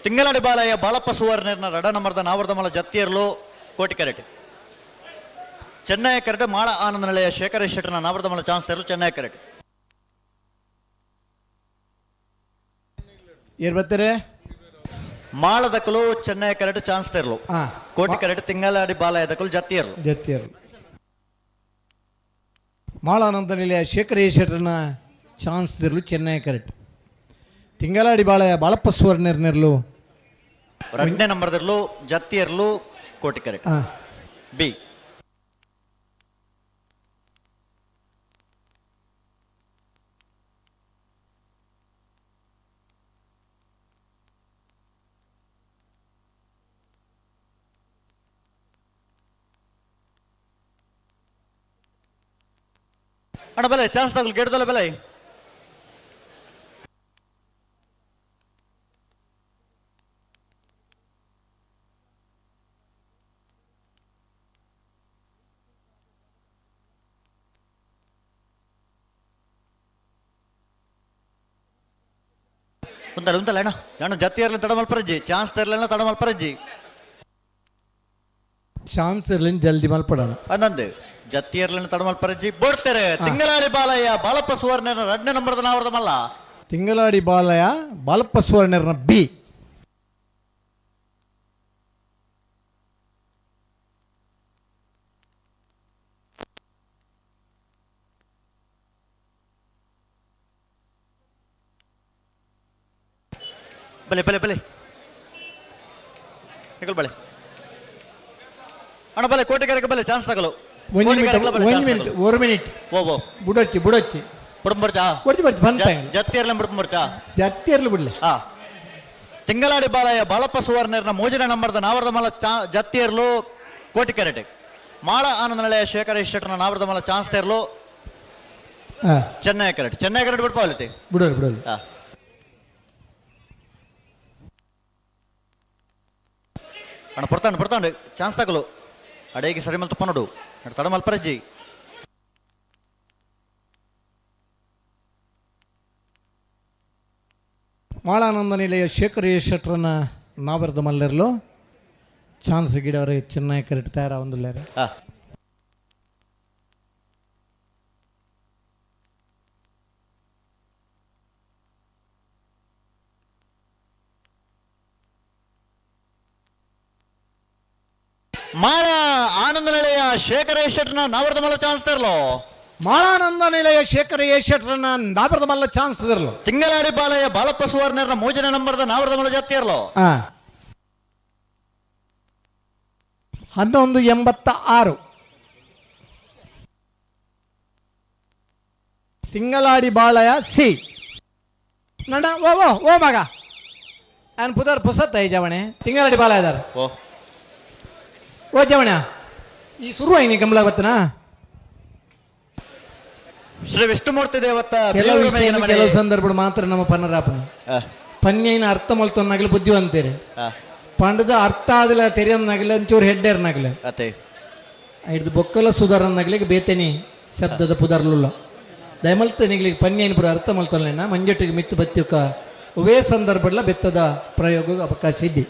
ತಿಂಗಳಾಡಿ ಬಾಲಯ್ಯ ಬಾಳಪ್ಪ ಸುವರ್ಣರ್ನ ರಡ ನಂಬರ್ದ ನಾವರ್ದ ಮಲ ಜತ್ತಿಯರ್ಲು ಕೋಟಿ ಕೆರೆಟ್ ಚೆನ್ನೈ ಕೆರೆಟ್ ಮಾಳ ಆನಂದ ನೆಲೆಯ ಶೇಖರೇಶ್ ಶೆಟ್ಟರ್ನ ನಾವರ್ದ ಮಲ ಚಾನ್ಸ್ ತರಲು ಚೆನ್ನೈ ಕೆರೆಟ್ ಏರ್ ಬರ್ತಾರೆ ಮಾಳದಕ್ಕಲು ಚೆನ್ನೈ ಕೆರೆಟ್ ಚಾನ್ಸ್ ತರಲು ಕೋಟಿ ಕೆರೆಟ್ ತಿಂಗಳಾಡಿ ಬಾಲಯ್ಯದಕ್ಕಲು ಜತ್ತಿಯರ್ಲು ಜತ್ತಿಯರ್ಲು ಮಾಳಾನಂದ ನಿಲಯ ಶೇಖರೇಶ್ ಶೆಟ್ಟರ್ನ ಚಾನ್ಸ್ ತಿರ್ಲು ಚೆನ್ನೈ ಕರೆಕ್ಟ್ ತಿಂಗಳಾಡಿ ಬಾಳಪ್ಪ ಸುವರ್ಣರ್ನೆರ್ಲು 2ನೇ ನಂಬರ್ದರ್ಲು ಜತ್ತಿಯರ್ಲು ಕೋಟಿ ಕೆರೆಟ್ ಬಿ ಅಣ್ಣ ಬಲೆ ಚಾನ್ಸ್ ತಗೊಳ್ಳಿ ಗೆಡ್ದಲ್ಲ ಬೆಲೆ ಉಂತಲ್ಲ ಉಂತಲ್ಲ ಅಣ್ಣ ಅಣ್ಣ ಜತ್ತಿ ಇರಲಿ ತಡ ಮಲ್ಪರಜ್ಜಿ ಚಾನ್ಸ್ ತರಲಿಲ್ಲ ತಡ ಮಲ್ಪರಜ್ಜಿ ಚಾನ್ಸ್ ಇರಲಿ ಜಲ್ದಿ ಮಲ್ಪಡೋಣ ಅನ್ನಂದು ಜತ್ತಿ ಇರಲಿಲ್ಲ ತಡ ಮಲ್ಪರಜ್ಜಿ ಬೋಡ್ತಾರೆ ತಿಂಗಳಾಳಿ ಬಾಲಯ್ಯ ಬಾಲಪ್ಪ ಸುವರ್ಣನ 2ನೇ ನಂಬರ್ದ ನಾವರದ ಮಲ್ಲ ತಿಂಗಳಾಡಿ ಬಾಲಯ ಬಾಲಪ್ಪ ಸುವರ್ಣರ್ನ ಬಿ. ಬಲೆ ಬಲೆ ಬಲೆ ನಿಕಲ್ ಬಲೆ ಅಣ್ಣ ಬಲೆ ಕೋಟೆಗಾರಕ್ಕೆ ಬಲೆ ಚಾನ್ಸ್ ತಗಲು ಒಂದು ಮಿನಿಟ್ ಓ ಓ ಬುಡೊಚ್ಚಿ ಬುಡೊಚ್ಚಿ ಬಿಡ್ಬರ್ಚಾ ಬರ್ತಿ ಬರ್ತಿ ಬಂತ ಜತ್ತಿ ಇರಲಿ ಬಿಡ್ಬರ್ಚಾ ಜತ್ತಿ ಇರ್ಲಿ ಬಿಡ್ಲಿ. ಹಾ ತಿಂಗಳಾಡಿ ಬಾಲಯ್ಯ ಬಾಲಪ್ಪ ಸುವರ್ಣರ್ನ 3ನೇ ನಂಬರ್ದ ನಾವರದ ಮಲ್ಲ ಜತ್ತಿ ಇರ್ಲು ಕೋಟಿ ಕ್ಯಾರೆಟ್ ಮಾಳ ಆನಂದನಳೆಯ ಶೇಖರ ಶೆಟ್ಟರ್ನ ನಾವರದ ಮಲ್ಲ ಚಾನ್ಸ್ ತೇರ್ಲು ಚೆನ್ನೈ ಕ್ಯಾರೆಟ್ ಬಿಡ್ಪಾವಲತಿ ಬಿಡೋರು ಬಿಡೋರು. ಹಾ ಅಣ್ಣ ಪಡ್ತಾಂಡು ಚಾನ್ಸ್ ತಗಲು ಅಡೇಗೆ ಸರಿ ಮಲ್ ತುಪ್ಪ ನೋಡು ತಡ ಮಲ್ಪರಜ್ಜಿ ಮಾಳಾನಂದ ನಿಲಯ ಶೇಖರ್ ಶೆಟ್ರನ್ನ ನಾವರದ ಮಲ್ಲರ್ಲು ಚಾನ್ಸ್ ಗಿಡವರೆ ಚೆನ್ನೈ ಕರೆಕ್ಟ್ ತಯಾರ ಒಂದುಲ್ಲೇರೆ ಮಾಳ ಆನಂದ ನಿಲಯ ಶೇಖರ ಶೆಟ್ರನ ನಾವರದ ಮಲ್ಲ ಚಾನ್ಸ್ ತರಲು ಮಾಳಾನಂದ ನಿಲಯ ಶೇಖರ ಶೆಟ್ರನ್ನ ನಾವರದ ಮಲ್ಲ ಚಾನ್ಸ್ ತರಲು ತಿಂಗಳಾಡಿ ಬಾಲಯ್ಯ ಬಾಲಪ್ಪ ಸುವರ್ಣರ್ನ 3ನೇ ನಂಬರ್ದ ನಾವರದ ಮಲ್ಲ ಜತ್ತಿ ಇರ್ಲು 1186 ತಿಂಗಳಾಡಿ ಬಾಳಯ ಸಿ ನಡ ಓ ಓ ಓ ಮಗ ಆನ್ ಪುದರ್ ಪುಸತ್ತ ಈ ಜವಣೆ ತಿಂಗಳಾಡಿ ಬಾಳ ಇದಾರ ಓ ಜವಣ ಈ ಶುರು ಆಯ್ನಿ ಗಮಲ ಬತ್ತನಾ ಶ್ರೀ ವಿಷ್ಣುಮೂರ್ತಿ ದೇವತ್ತ ಕೆಲವು ಸಂದರ್ಭ ಮಾತ್ರ ನಮ್ಮ ಪನ್ನರಾಪನ ಪನ್ಯನ ಅರ್ಥ ಮಲ್ತೊಂದು ನಗಲು ಬುದ್ಧಿವಂತೇರಿ ಪಂಡದ ಅರ್ಥ ಆದಿಲ್ಲ ತೆರೆಯೊಂದು ನಗಲೆ ಒಂಚೂರು ಹೆಡ್ಡೇರ್ ನಗಲೆ ಅತ್ತೆ ಹಿಡ್ದು ಬೊಕ್ಕಲ ಸುಧಾರಣ ನಗಲಿಗೆ ಬೇತೇನಿ ಶಬ್ದದ ಪುದರ್ಲುಲ್ಲ ದಯಮಲ್ತ ನಿಗ್ಲಿಗೆ ಪನ್ಯನ ಪುರ ಅರ್ಥ ಮಲ್ತೊಲ್ಲೇನ ಮಂಜಟ್ಟಿಗೆ ಮಿತ್ತು ಬತ್ತಿಯುಕ ಒವೇ ಸಂದರ್ಭಡ್ಲ ಬೆತ್ತದ ಪ್ರಯೋಗ ಅವಕಾಶ ಇದ್ದಿ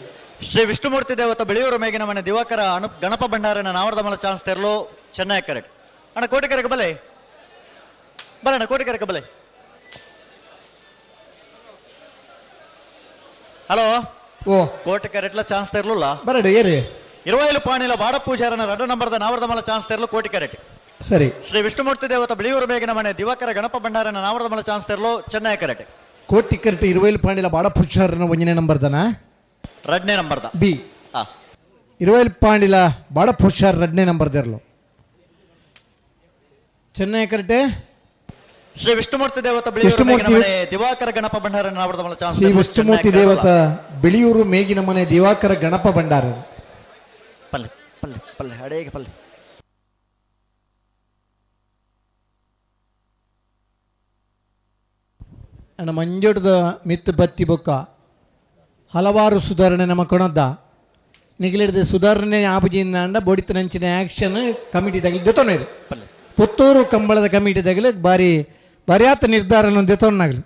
ಶ್ರೀ ವಿಷ್ಣುಮೂರ್ತಿ ದೇವತ ಬೆಳೆಯೂರು ಮೇಗಿನ ಮನೆ ದಿವಾಕರ ಗಣಪ ಭಂಡಾರನ ನಾವರದ ಮಲ ಚಾನ್ಸ್ ತೆರಲು ಚೆನ್ನೈ ಕರೆಕ್ಟ್ ಅಣ್ಣ ಕೋಟೆಕರೆಗೆ ಬಲೆ ಬಲಣ್ಣ ಕೋಟೆಕರೆಗೆ ಬಲೆ ಹಲೋ ಓ ಕೋಟೆ ಕ್ಯಾರೆಟ್ಲ ಚಾನ್ಸ್ ತೆರಲಿಲ್ಲ ಬರಡು ಏರಿ 20 ಪಾಣಿಲ ಬಾಡ ಪೂಜಾರನ 2 ನಂಬರ್ದ ನಾವರದ ಮಲ ಚಾನ್ಸ್ ತೆರಲು ಕೋಟಿ ಕ್ಯಾರೆಟ್ ಸರಿ ಶ್ರೀ ವಿಷ್ಣುಮೂರ್ತಿ ದೇವತ ಬೆಳೆಯೂರು ಮೇಗಿನ ಮನೆ ದಿವಾಕರ ಗಣಪ ಭಂಡಾರನ ನಾವರದ ಮಲ ಚಾನ್ಸ್ ತೆರಲು ಚೆನ್ನೈ ಕರೆಕ್ಟ್ ಕೋಟಿ ಕರೆಕ್ಟ್ 20 ಪಾಂಡಿಲ ಬಾಡ ಪುರುಷರನ 1ನೇ ನಂಬರ್ದನ 2ನೇ ನಂಬರ್ದ ಬಿ 20 ಪಾಂಡಿಲ ಬಾಡ ಪುರುಷರ 2ನೇ ನಂಬರ್ದಿರಲು ಚೆನ್ನೈ ಕರೆಕ್ಟ್ ಶ್ರೀ ವಿಷ್ಣುಮೂರ್ತಿ ದೇವತ ಬೆಳೆಯೂರು ಮೇಗಿನ ಮನೆ ದಿವಾಕರ ಗಣಪ ಭಂಡಾರನ ನಾವರದ ಮಲ ಚಾನ್ಸ್ ಶ್ರೀ ವಿಷ್ಣುಮೂರ್ತಿ ದೇವತ ಬೆಳೆಯೂರು ಮೇಗಿನ ಮನೆ ದಿವಾಕರ ಗಣಪ ಭಂಡಾರ ಪಲ್ಲೆ ಪಲ್ಲೆ ಪಲ್ಲೆ ಅಡೇಗೆ ಪಲ್ಲೆ ಅಣ್ಣ ಮಂಜುಟದ ಮಿತ್ತು ಬತ್ತಿ ಬೊಕ್ಕ ಹಲವಾರು ಸುಧಾರಣೆ ನಮ್ಮ ಕೊಣದ್ದ ನಿಗಲಿಡಿದ ಸುಧಾರಣೆ ಆಪುಜಿಯಿಂದ ಅಂಡ ಬೊಡಿತ ನಂಚಿನ ಆಕ್ಷನ್ ಕಮಿಟಿ ತಗಲಿ ದೆತೋನೇರು ಪುತ್ತೂರು ಕಂಬಳದ ಕಮಿಟಿ ತಗಲಿ ಬಾರಿ ಬರಿಯಾತ ನಿರ್ಧಾರ ದೆತೋನಾಗಲಿ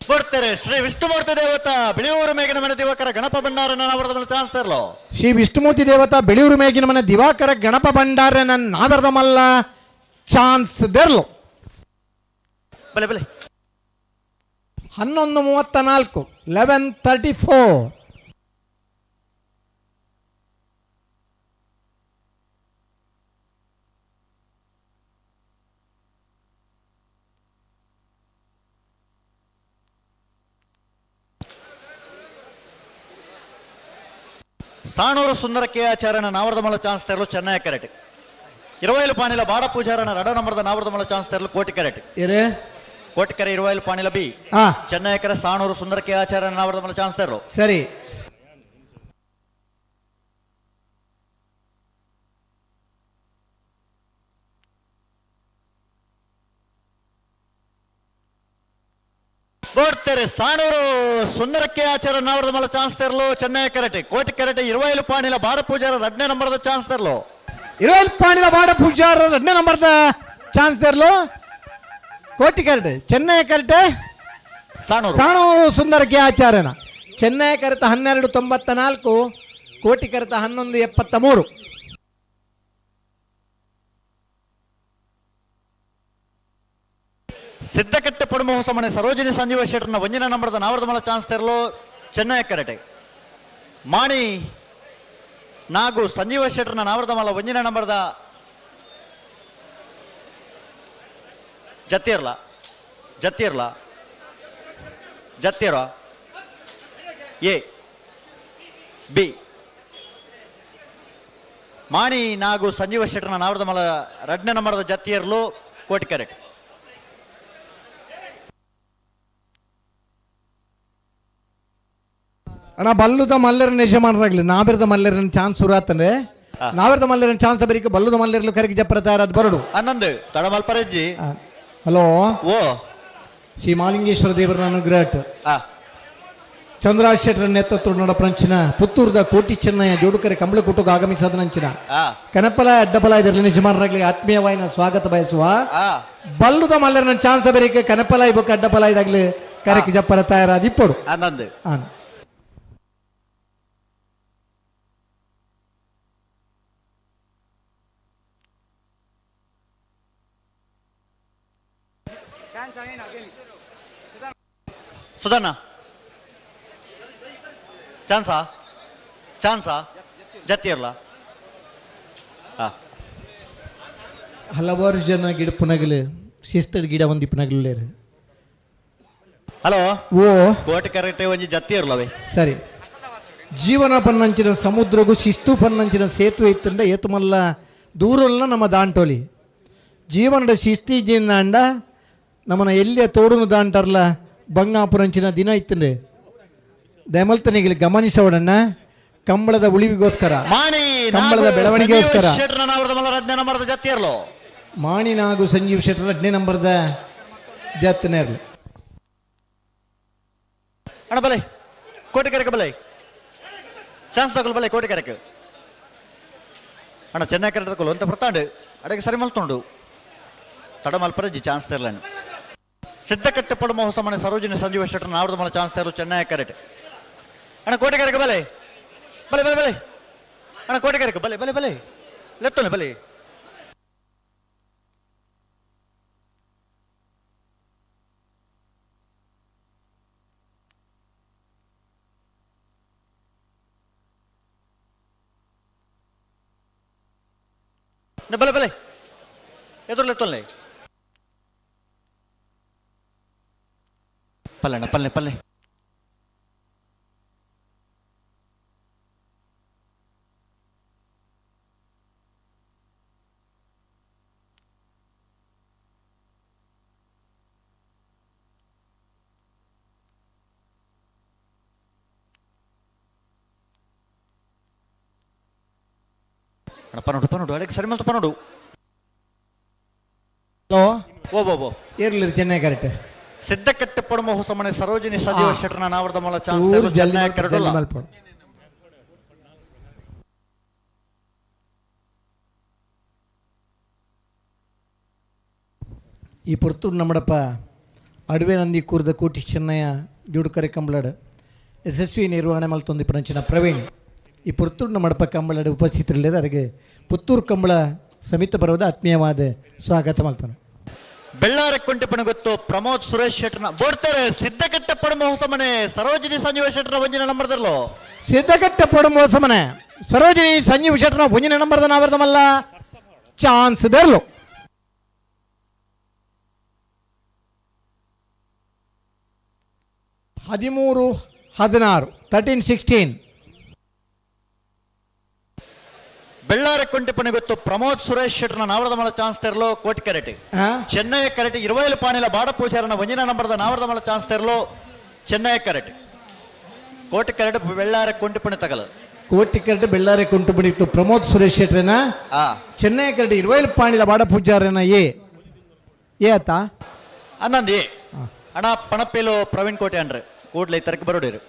ಕೊಡ್ತಾರೆ ಶ್ರೀ ವಿಷ್ಣುಮೂರ್ತಿ ದೇವತ ಬೆಳೆಯೂರು ಮೇಗಿನ ಮನೆ ದಿವಾಕರ ಗಣಪ ಭಂಡಾರನ ನಾವರದ ಮಲ ಚಾನ್ಸ್ ತೆರಲು ಶ್ರೀ ವಿಷ್ಣುಮೂರ್ತಿ ದೇವತ ಬೆಳೆಯೂರು ಮೇಗಿನ ಮನೆ ದಿವಾಕರ ಗಣಪ ಭಂಡಾರನ ನಾದರದ ಮಲ್ಲ ಚಾನ್ಸ್ ದೆರ್ಲು ಬಲೆ ಬಲೆ 11:34 11:34 ಸಾಣೂರು ಸುಂದರ ಕೆ ಆಚಾರ್ಯನ ನಾವರದ ಮಲ ಚಾನ್ಸ್ ತೆರಲು ಚೆನ್ನೈ ಕರೆಕ್ಟ್ 20 ಪಾಣಿಲ ಬಾಡ ಪೂಜಾರನ 2 ನಂಬರ್ದ ನಾವರದ ಮಲ ಚಾನ್ಸ್ ತೆರಲು ಕೋಟಿ ಕರೆಕ್ಟ್ ಏರೇ ಕೋಟಿಕೆರೆ 20 ಪಾಣಿಲ ಬಿ ಚೆನ್ನೈ ಕರೆ ಸಾಣೂರು ಸುಂದರ ಕೆ ಆಚಾರ್ಯನ ನಾವರದ ಮಲ ಚಾನ್ಸ್ ತೆರಲು ಸರಿ మరి సానూరు సుందరಕ್ಕೆ ಆಚಾರ ನಾವರದ ಮಲ ಚಾನ್ಸ್ ತೆರಲು ಚೆನ್ನೈ ಕರೆಕ್ಟ್ ಕೋಟಿ ಕರೆಕ್ಟ್ 20 ಪಾಣಿಲ ಬಾಡ ಪೂಜಾರ 2ನೇ ನಂಬರ್ದ ಚಾನ್ಸ್ ತೆರಲು 20 ಪಾಣಿಲ ಬಾಡ ಪೂಜಾರ 2ನೇ ನಂಬರ್ದ ಚಾನ್ಸ್ ತೆರಲು ಕೋಟಿ ಕರೆಕ್ಟ್ ಚೆನ್ನೈ ಕರೆಕ್ಟ್ ಸಾಣೂರು ಸುಂದರಕ್ಕೆ ಆಚಾರ್ಯನ ಚೆನ್ನೈ ಕರೆತ 1294 ಕೋಟಿ ಕರೆತ 1173. ಸಿದ್ದಕಟ್ಟೆ ಪಡುಮ ಹೊಸ ಮನೆ ಸರೋಜಿನಿ ಸಂಜೀವ ಶೆಟ್ಟರ್ನ 1ನೇ ನಂಬರ್ದ ನಾವರದ ಮಲ ಚಾನ್ಸ್ ತೆರಲು ಚೆನ್ನೈ ಕರೆಕ್ಟ್ ಮಾಣಿ ನಾಗು ಸಂಜೀವ ಶೆಟ್ಟರ್ನ ನಾವರದ ಮಲ 1ನೇ ನಂಬರ್ದ ಜತ್ತಿರ್ಲ ಎ ಬಿ ಮಾಣಿ ನಾಗು ಸಂಜೀವ ಶೆಟ್ಟರ್ನ ನಾವರದ ಮಲ 2ನೇ ನಂಬರ್ದ ಜತ್ತಿಯರ್ಲು ಕೋಟಿ ಕರೆಕ್ಟ್. ಅಣ್ಣ ಬಲ್ಲುದ ಮಲ್ಲರನ್ನ ಯಜಮಾನರಾಗ್ಲಿ ನಾವಿರದ ಮಲ್ಲರನ್ನ ಚಾನ್ಸ್ ಸುರಾತಂದ್ರೆ ನಾವಿರದ ಮಲ್ಲರನ್ನ ಚಾನ್ಸ್ ಬರೀಕ ಬಲ್ಲುದ ಮಲ್ಲರ್ಲು ಕರೆಗೆ ಜಪ್ಪರ ತಯಾರಾದ ಬರಡು ಅನ್ನೊಂದು ತಡಮಲ್ಪರಜ್ಜಿ. ಹಲೋ ಓ ಶ್ರೀ ಮಾಲಿಂಗೇಶ್ವರ ದೇವರ ಅನುಗ್ರಹ ಚಂದ್ರಾಜ್ ಶೆಟ್ಟರ ನೇತೃತ್ವ ನಡಪ್ರಂಚಿನ ಪುತ್ತೂರದ ಕೋಟಿ ಚೆನ್ನಯ್ಯ ಜೋಡುಕರೆ ಕಂಬಳ ಕುಟುಗ ಆಗಮಿಸದ ನಂಚಿನ ಕನಪಲ ಅಡ್ಡಪಲ ಇದರಲ್ಲಿ ಯಜಮಾನರಾಗ್ಲಿ ಆತ್ಮೀಯವಾಯಿನ ಸ್ವಾಗತ ಬಯಸುವ ಬಲ್ಲುದ ಮಲ್ಲರನ್ನ ಚಾನ್ಸ್ ಬರೀಕ ಕನಪಲ ಇಬ್ಬಕ್ಕೆ ಅಡ್ಡಪಲ ಇದಾಗ್ಲಿ ಕರೆಗೆ ಜಪ್ಪರ ತಯಾರಾದ ಇಪ್ಪಡು ಅನ್ನೊಂದು ಸುಧನ್ನ ಚಾನ್ಸಾ ಜತ್ತಿಯರ್ಲ ಹಲವಾರು ಜನ ಗಿಡ ಪುನಗಲು ಶಿಸ್ತದ ಗಿಡ ಒಂದು ಪುನಗಲು ಹಲೋ ಓ ಕೋಟಿ ಕರೆಕ್ಟ್ ಒಂಜಿ ಜತ್ತಿಯರ್ಲವೇ ಸರಿ ಜೀವನ ಪನ್ನಂಚಿನ ಸಮುದ್ರಗೂ ಶಿಸ್ತು ಪನ್ನಂಚಿನ ಸೇತುವೆ ಇತ್ತಂಡ ಏತುಮಲ್ಲ ದೂರಲ್ಲ ನಮ್ಮ ದಾಂಟೋಲಿ ಜೀವನದ ಶಿಸ್ತಿಜಿಂದ ಅಂಡ ನಮ್ಮನ್ನ ಎಲ್ಲಿಯ ತೋಡುನು ದಾಂಟಾರಲ್ಲ ಬಂಗಾಪುರಂಚಿನ ದಿನ ಇತ್ತಂಡೆ ದಮಲ್ತನಿಗೆ ಗಮನಿಸೋಡಣ್ಣ ಕಂಬಳದ ಉಳಿವಿಗೋಸ್ಕರ ಕಂಬಳದ ಬೆಳವಣಿಗೆಗೋಸ್ಕರ ಮಾಣಿ ನಾಗು ಸಂಜೀವ್ ಶೆಟ್ಟರ್ 2ನೇ ನಂಬರ್ದ ಜತ್ತನೇರ್ಲು ಅಣ್ಣ ಬಲೆ ಕೋಟಿ ಕರೆಕ ಬಲೆ ಚಾನ್ಸ್ ತಗೊಳ್ಳಿ ಬಲೆ ಕೋಟಿ ಕರೆಕ ಅಣ್ಣ ಚೆನ್ನೈ ಕರೆಕ್ಟ್ ತಗೊಳ್ಳು ಅಂತ ಬರ್ತಾಂಡು ಅಡಗೆ ಸರಿ ಮಲ್ತೊಂಡು ತಡ ಮಲ್ಪರಜ್ಜಿ ಚಾನ್ಸ್ ತೆರಲಣ್ಣ ಸಿದ್ದಕಟ್ಟೆ ಪಡುಮ ಹೊಸ ಮನೆ ಸರೋಜಿನಿ ಸಂಜೀವ ಶೆಟ್ಟರ್ ನಾವರದ ಮಲ ಚಾನ್ಸ್ ತೆರಲು ಚೆನ್ನೈ ಕರೆಕ್ಟ್ ಅಣ್ಣ ಕೋಟೆ ಕರೆಕ ಬಲೆ ಬಲೆ ಬಲೆ ಬಲೆ ಅಣ್ಣ ಕೋಟೆ ಕರೆಕ ಬಲೆ ಬಲೆ ಬಲೆ ಲೆತ್ತೋನೆ ಬಲೆ ಬಲೆ ಬಲೆ ಎದುರ್ಲೆತ್ತೋನೆ ಪಲ್ಲೆಣ್ಣ ಪಲ್ಲೆ ಪನ್ನೋಡು ಅಡಗೆ ಸರಿ ಮಲ್ತು ಪನ್ನೋಡು ಹಲೋ ಓ ಇರ್ಲಿ ಚೆನ್ನೈ ಕರೆಕ್ಟ್ ಸಿದ್ದಕಟ್ಟೆ ಪಡುಮ ಹೊಸ ಮನೆ ಸರೋಜಿನಿ ಸಂಜೀವ ಶೆಟ್ಟರ್ನ ನಾವರದ ಮಲ ಚಾನ್ಸ್ ತೆರಲು ಚೆನ್ನೈ ಕರೆಕ್ಟ್ ಈ ಪುರ್ತೂರು ನಮ್ಮಡಪ್ಪ ಅಡವೆ ನಂದಿ ಕೂರ್ದ ಕೋಟಿ ಚೆನ್ನಯ್ಯ ಜೋಡುಕರೆ ಕಂಬಳಡ್ ಯಶಸ್ವಿ ನಿರ್ವಹಣೆ ಮಲ್ತೊಂದು ಪರಂಚಿನ ಪ್ರವೀಣ್ ಈ ಪುರ್ತೂರು ನಮ್ಮಡಪ್ಪ ಕಂಬಳಡ್ ಉಪಸ್ಥಿತರಿಲ್ಲದ ಅವರಿಗೆ ಪುತ್ತೂರು ಕಂಬಳ ಸಮಿತಿ ಬರೋದ ಆತ್ಮೀಯವಾದ ಸ್ವಾಗತ ಮಲ್ತಾನೆ. ಬೆಳ್ಳಾರೆ ಕುಂಟೆಪಣ ಗೊತ್ತು ಪ್ರಮೋದ್ ಸುರೇಶ್ ಶೆಟ್ಟರ್ನ ಬೋಡ್ತಾರೆ ಸಿದ್ದಕಟ್ಟೆ ಪಡುಮ ಹೊಸ ಮನೆ ಸರೋಜಿನಿ ಸಂಜೀವ ಶೆಟ್ಟರ್ನ 1ನೇ ನಂಬರ್ದಲ್ಲೋ ಸಿದ್ದಕಟ್ಟೆ ಪಡುಮ ಹೊಸ ಮನೆ ಸರೋಜಿನಿ ಸಂಜೀವ ಶೆಟ್ಟರ್ನ 1ನೇ ನಂಬರ್ದ ನಾವರ್ದಮಲ್ಲ ಚಾನ್ಸ್ ದರ್ಲು 13-16 13-16 ಬೆಳ್ಳಾರೆ ಕುಂಟೆಪಣೆ ಗೊತ್ತು ಪ್ರಮೋದ್ ಸುರೇಶ್ ಶೆಟ್ಟರ್ನ ನಾವರದ ಮಲ ಚಾನ್ಸ್ ತೆರಲು ಕೋಟಿ ಕರೆಕ್ಟ್ ಚೆನ್ನೈ ಕರೆಕ್ಟ್ 20 ಪಾಣಿಲ ಬಾಡ ಪೂಜಾರನ 1ನೇ ನಂಬರ್ದ ನಾವರದ ಮಲ ಚಾನ್ಸ್ ತೆರಲು ಚೆನ್ನೈ ಕರೆಕ್ಟ್ ಕೋಟಿ ಕರೆಕ್ಟ್ ಬೆಳ್ಳಾರೆ ಕುಂಟೆಪಣೆ ತಗಲು ಕೋಟಿ ಕರೆಕ್ಟ್ ಬೆಳ್ಳಾರೆ ಕುಂಟೆಪಣೆ ಇತ್ತು ಪ್ರಮೋದ್ ಸುರೇಶ್ ಶೆಟ್ಟರ್ನ ಚೆನ್ನೈ ಕರೆಕ್ಟ್ 20 ಪಾಣಿಲ ಬಾಡ ಪೂಜಾರನ ಎ ಆತ ಅನ್ನೊಂದು ಎ ಅಣ್ಣ ಪಣಪ್ಪೇಲು ಪ್ರವೀಣ್ ಕೋಟೆ ಅನ್ರಿ ಕೂಡ್ಲೆ ತರಕ್ಕೆ ಬರೋಡಿರು.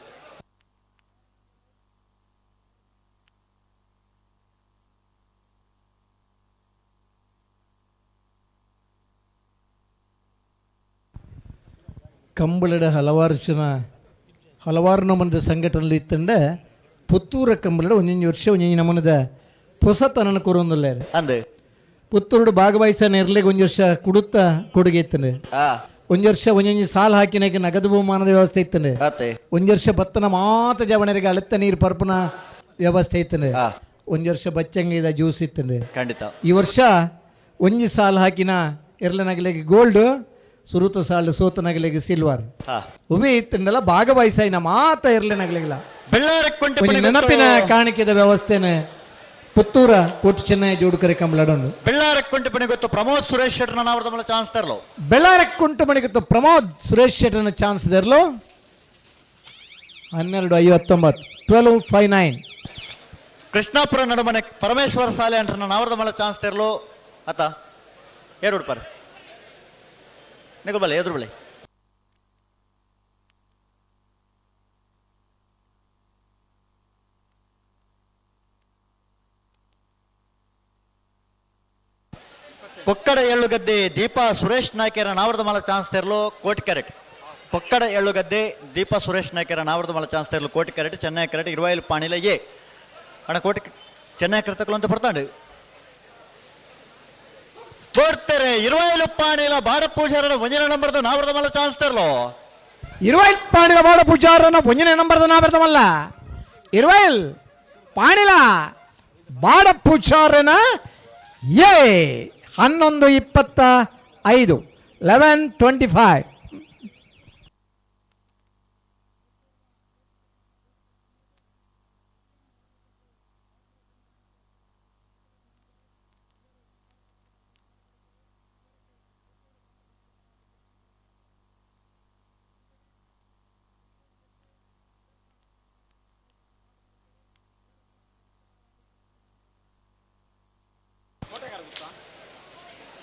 ಕಂಬಳದ ಹಲವಾರು ನಮೂನದ ಸಂಘಟನೆಗಳು ಇತ್ತಂಡೆ ಪುತ್ತೂರ ಕಂಬಳದ ಒಂದೊಂದು ವರ್ಷ ಒಂದೊಂದು ನಮೂನದ ಹೊಸತನ ಕೊರೊಂದಿಲ್ಲ ಅಂದೆ ಪುತ್ತೂರು ಭಾಗವಹಿಸ್ತಾನೆ ಇರ್ಲಿಕ್ಕೆ ಒಂದು ವರ್ಷ ಕುಡುತ್ತ ಕೊಡುಗೆ ಇತ್ತಂಡೆ ಒಂದು ವರ್ಷ ಒಂದೊಂದು ಸಾಲ ಹಾಕಿನಾಗ ನಗದು ಬಹುಮಾನದ ವ್ಯವಸ್ಥೆ ಇತ್ತಂಡೆ ಒಂದು ವರ್ಷ ಭತ್ತನ ಮಾತ ಜವಣರಿಗೆ ಅಳತ್ತ ನೀರು ಪರ್ಪನ ವ್ಯವಸ್ಥೆ ಇತ್ತಂಡೆ ಒಂದು ವರ್ಷ ಬಚ್ಚಂಗಿದ ಜ್ಯೂಸ್ ಇತ್ತಂಡೆ ಖಂಡಿತ. ಈ ವರ್ಷ ಒಂಜಿ ಸಾಲ ಹಾಕಿನ ಇರ್ಲನಗಲಿಗೆ ಗೋಲ್ಡ್ ಸುರುತ ಸಾಲು ಸೋತನಗಲಿಗೆ ಸಿಲ್ವರ್ ಉವಿ ಇತ್ತಂಡಲ್ಲ ಭಾಗವಹಿಸಾಯಿನ ಮಾತ ಇರ್ಲಿನಗಲಿಲ್ಲ ನೆನಪಿನ ಕಾಣಿಕೆದ ವ್ಯವಸ್ಥೆನೆ ಪುತ್ತೂರ ಕೊಟ್ಟು ಚೆನ್ನೈ ಜೋಡುಕರೆ ಕಂಬಳಡೊಂಡು ಬೆಳ್ಳಾರಕ್ಕುಂಟೆ ಪಣಿ ಗೊತ್ತು ಪ್ರಮೋದ್ ಸುರೇಶ್ ಶೆಟ್ಟರ್ ನಾವರ್ದ ಚಾನ್ಸ್ ತರಲು ಬೆಳ್ಳಾರಕ್ಕುಂಟು ಮಣಿ ಗೊತ್ತು ಪ್ರಮೋದ್ ಸುರೇಶ್ ಶೆಟ್ಟರ್ನ ಚಾನ್ಸ್ ತರಲು 12:59 12:59. ಕೃಷ್ಣಾಪುರ ನಡುಮನೆ ಪರಮೇಶ್ವರ ಸಾಲೆ ಅಂಟ್ರ ನಾವರ್ದ ಚಾನ್ಸ್ ತರಲು ಆತ ಏರು ಪರ್ ನಿಗಬಲೆ ಎದುರು ಬಳೆ ಕೊಕ್ಕಡ ಎಳ್ಳುಗದ್ದೆ ದೀಪಾ ಸುರೇಶ್ ನಾಯ್ಕರ ನಾವರ್ದ ಮಲ ಚಾನ್ಸ್ ತೆರಲು ಕೋಟಿ ಕ್ಯಾರೆಟ್. ಕೊಕ್ಕಡ ಎಳ್ಳುಗದ್ದೆ ದೀಪಾ ಸುರೇಶ್ ನಾಯ್ಕರ ನಾವರ್ದ ಮಲ ಚಾನ್ಸ್ ತೆರಲು Koti carrot Chennai carrot 20 Panila A ಅಣ್ಣ ಕೋಟಿ ಚೆನ್ನೈ ಕ್ಯಾರೆಟ್ ಅಂತ ಬರ್ತಾಂಡು ಕೊಡ್ತಾರೆ 20 ಪಾಣಿಲ ಬಾಡ ಪೂಜಾರನ ಒಂಜನೇ ನಂಬರ್ದ ನಾವರ್ದ ಮಲ ಚಾನ್ಸ್ ತೆರಲು 20 ಪಾಣಿಲ ಬಾಡ ಪೂಜಾರನ ಒಂಜನೇ ನಂಬರ್ದ ನಾವರ್ದ ಮಲ್ಲ 20 ಪಾಣಿಲ ಬಾಡ ಪೂಜಾರನ ಎ 11:25 11:25.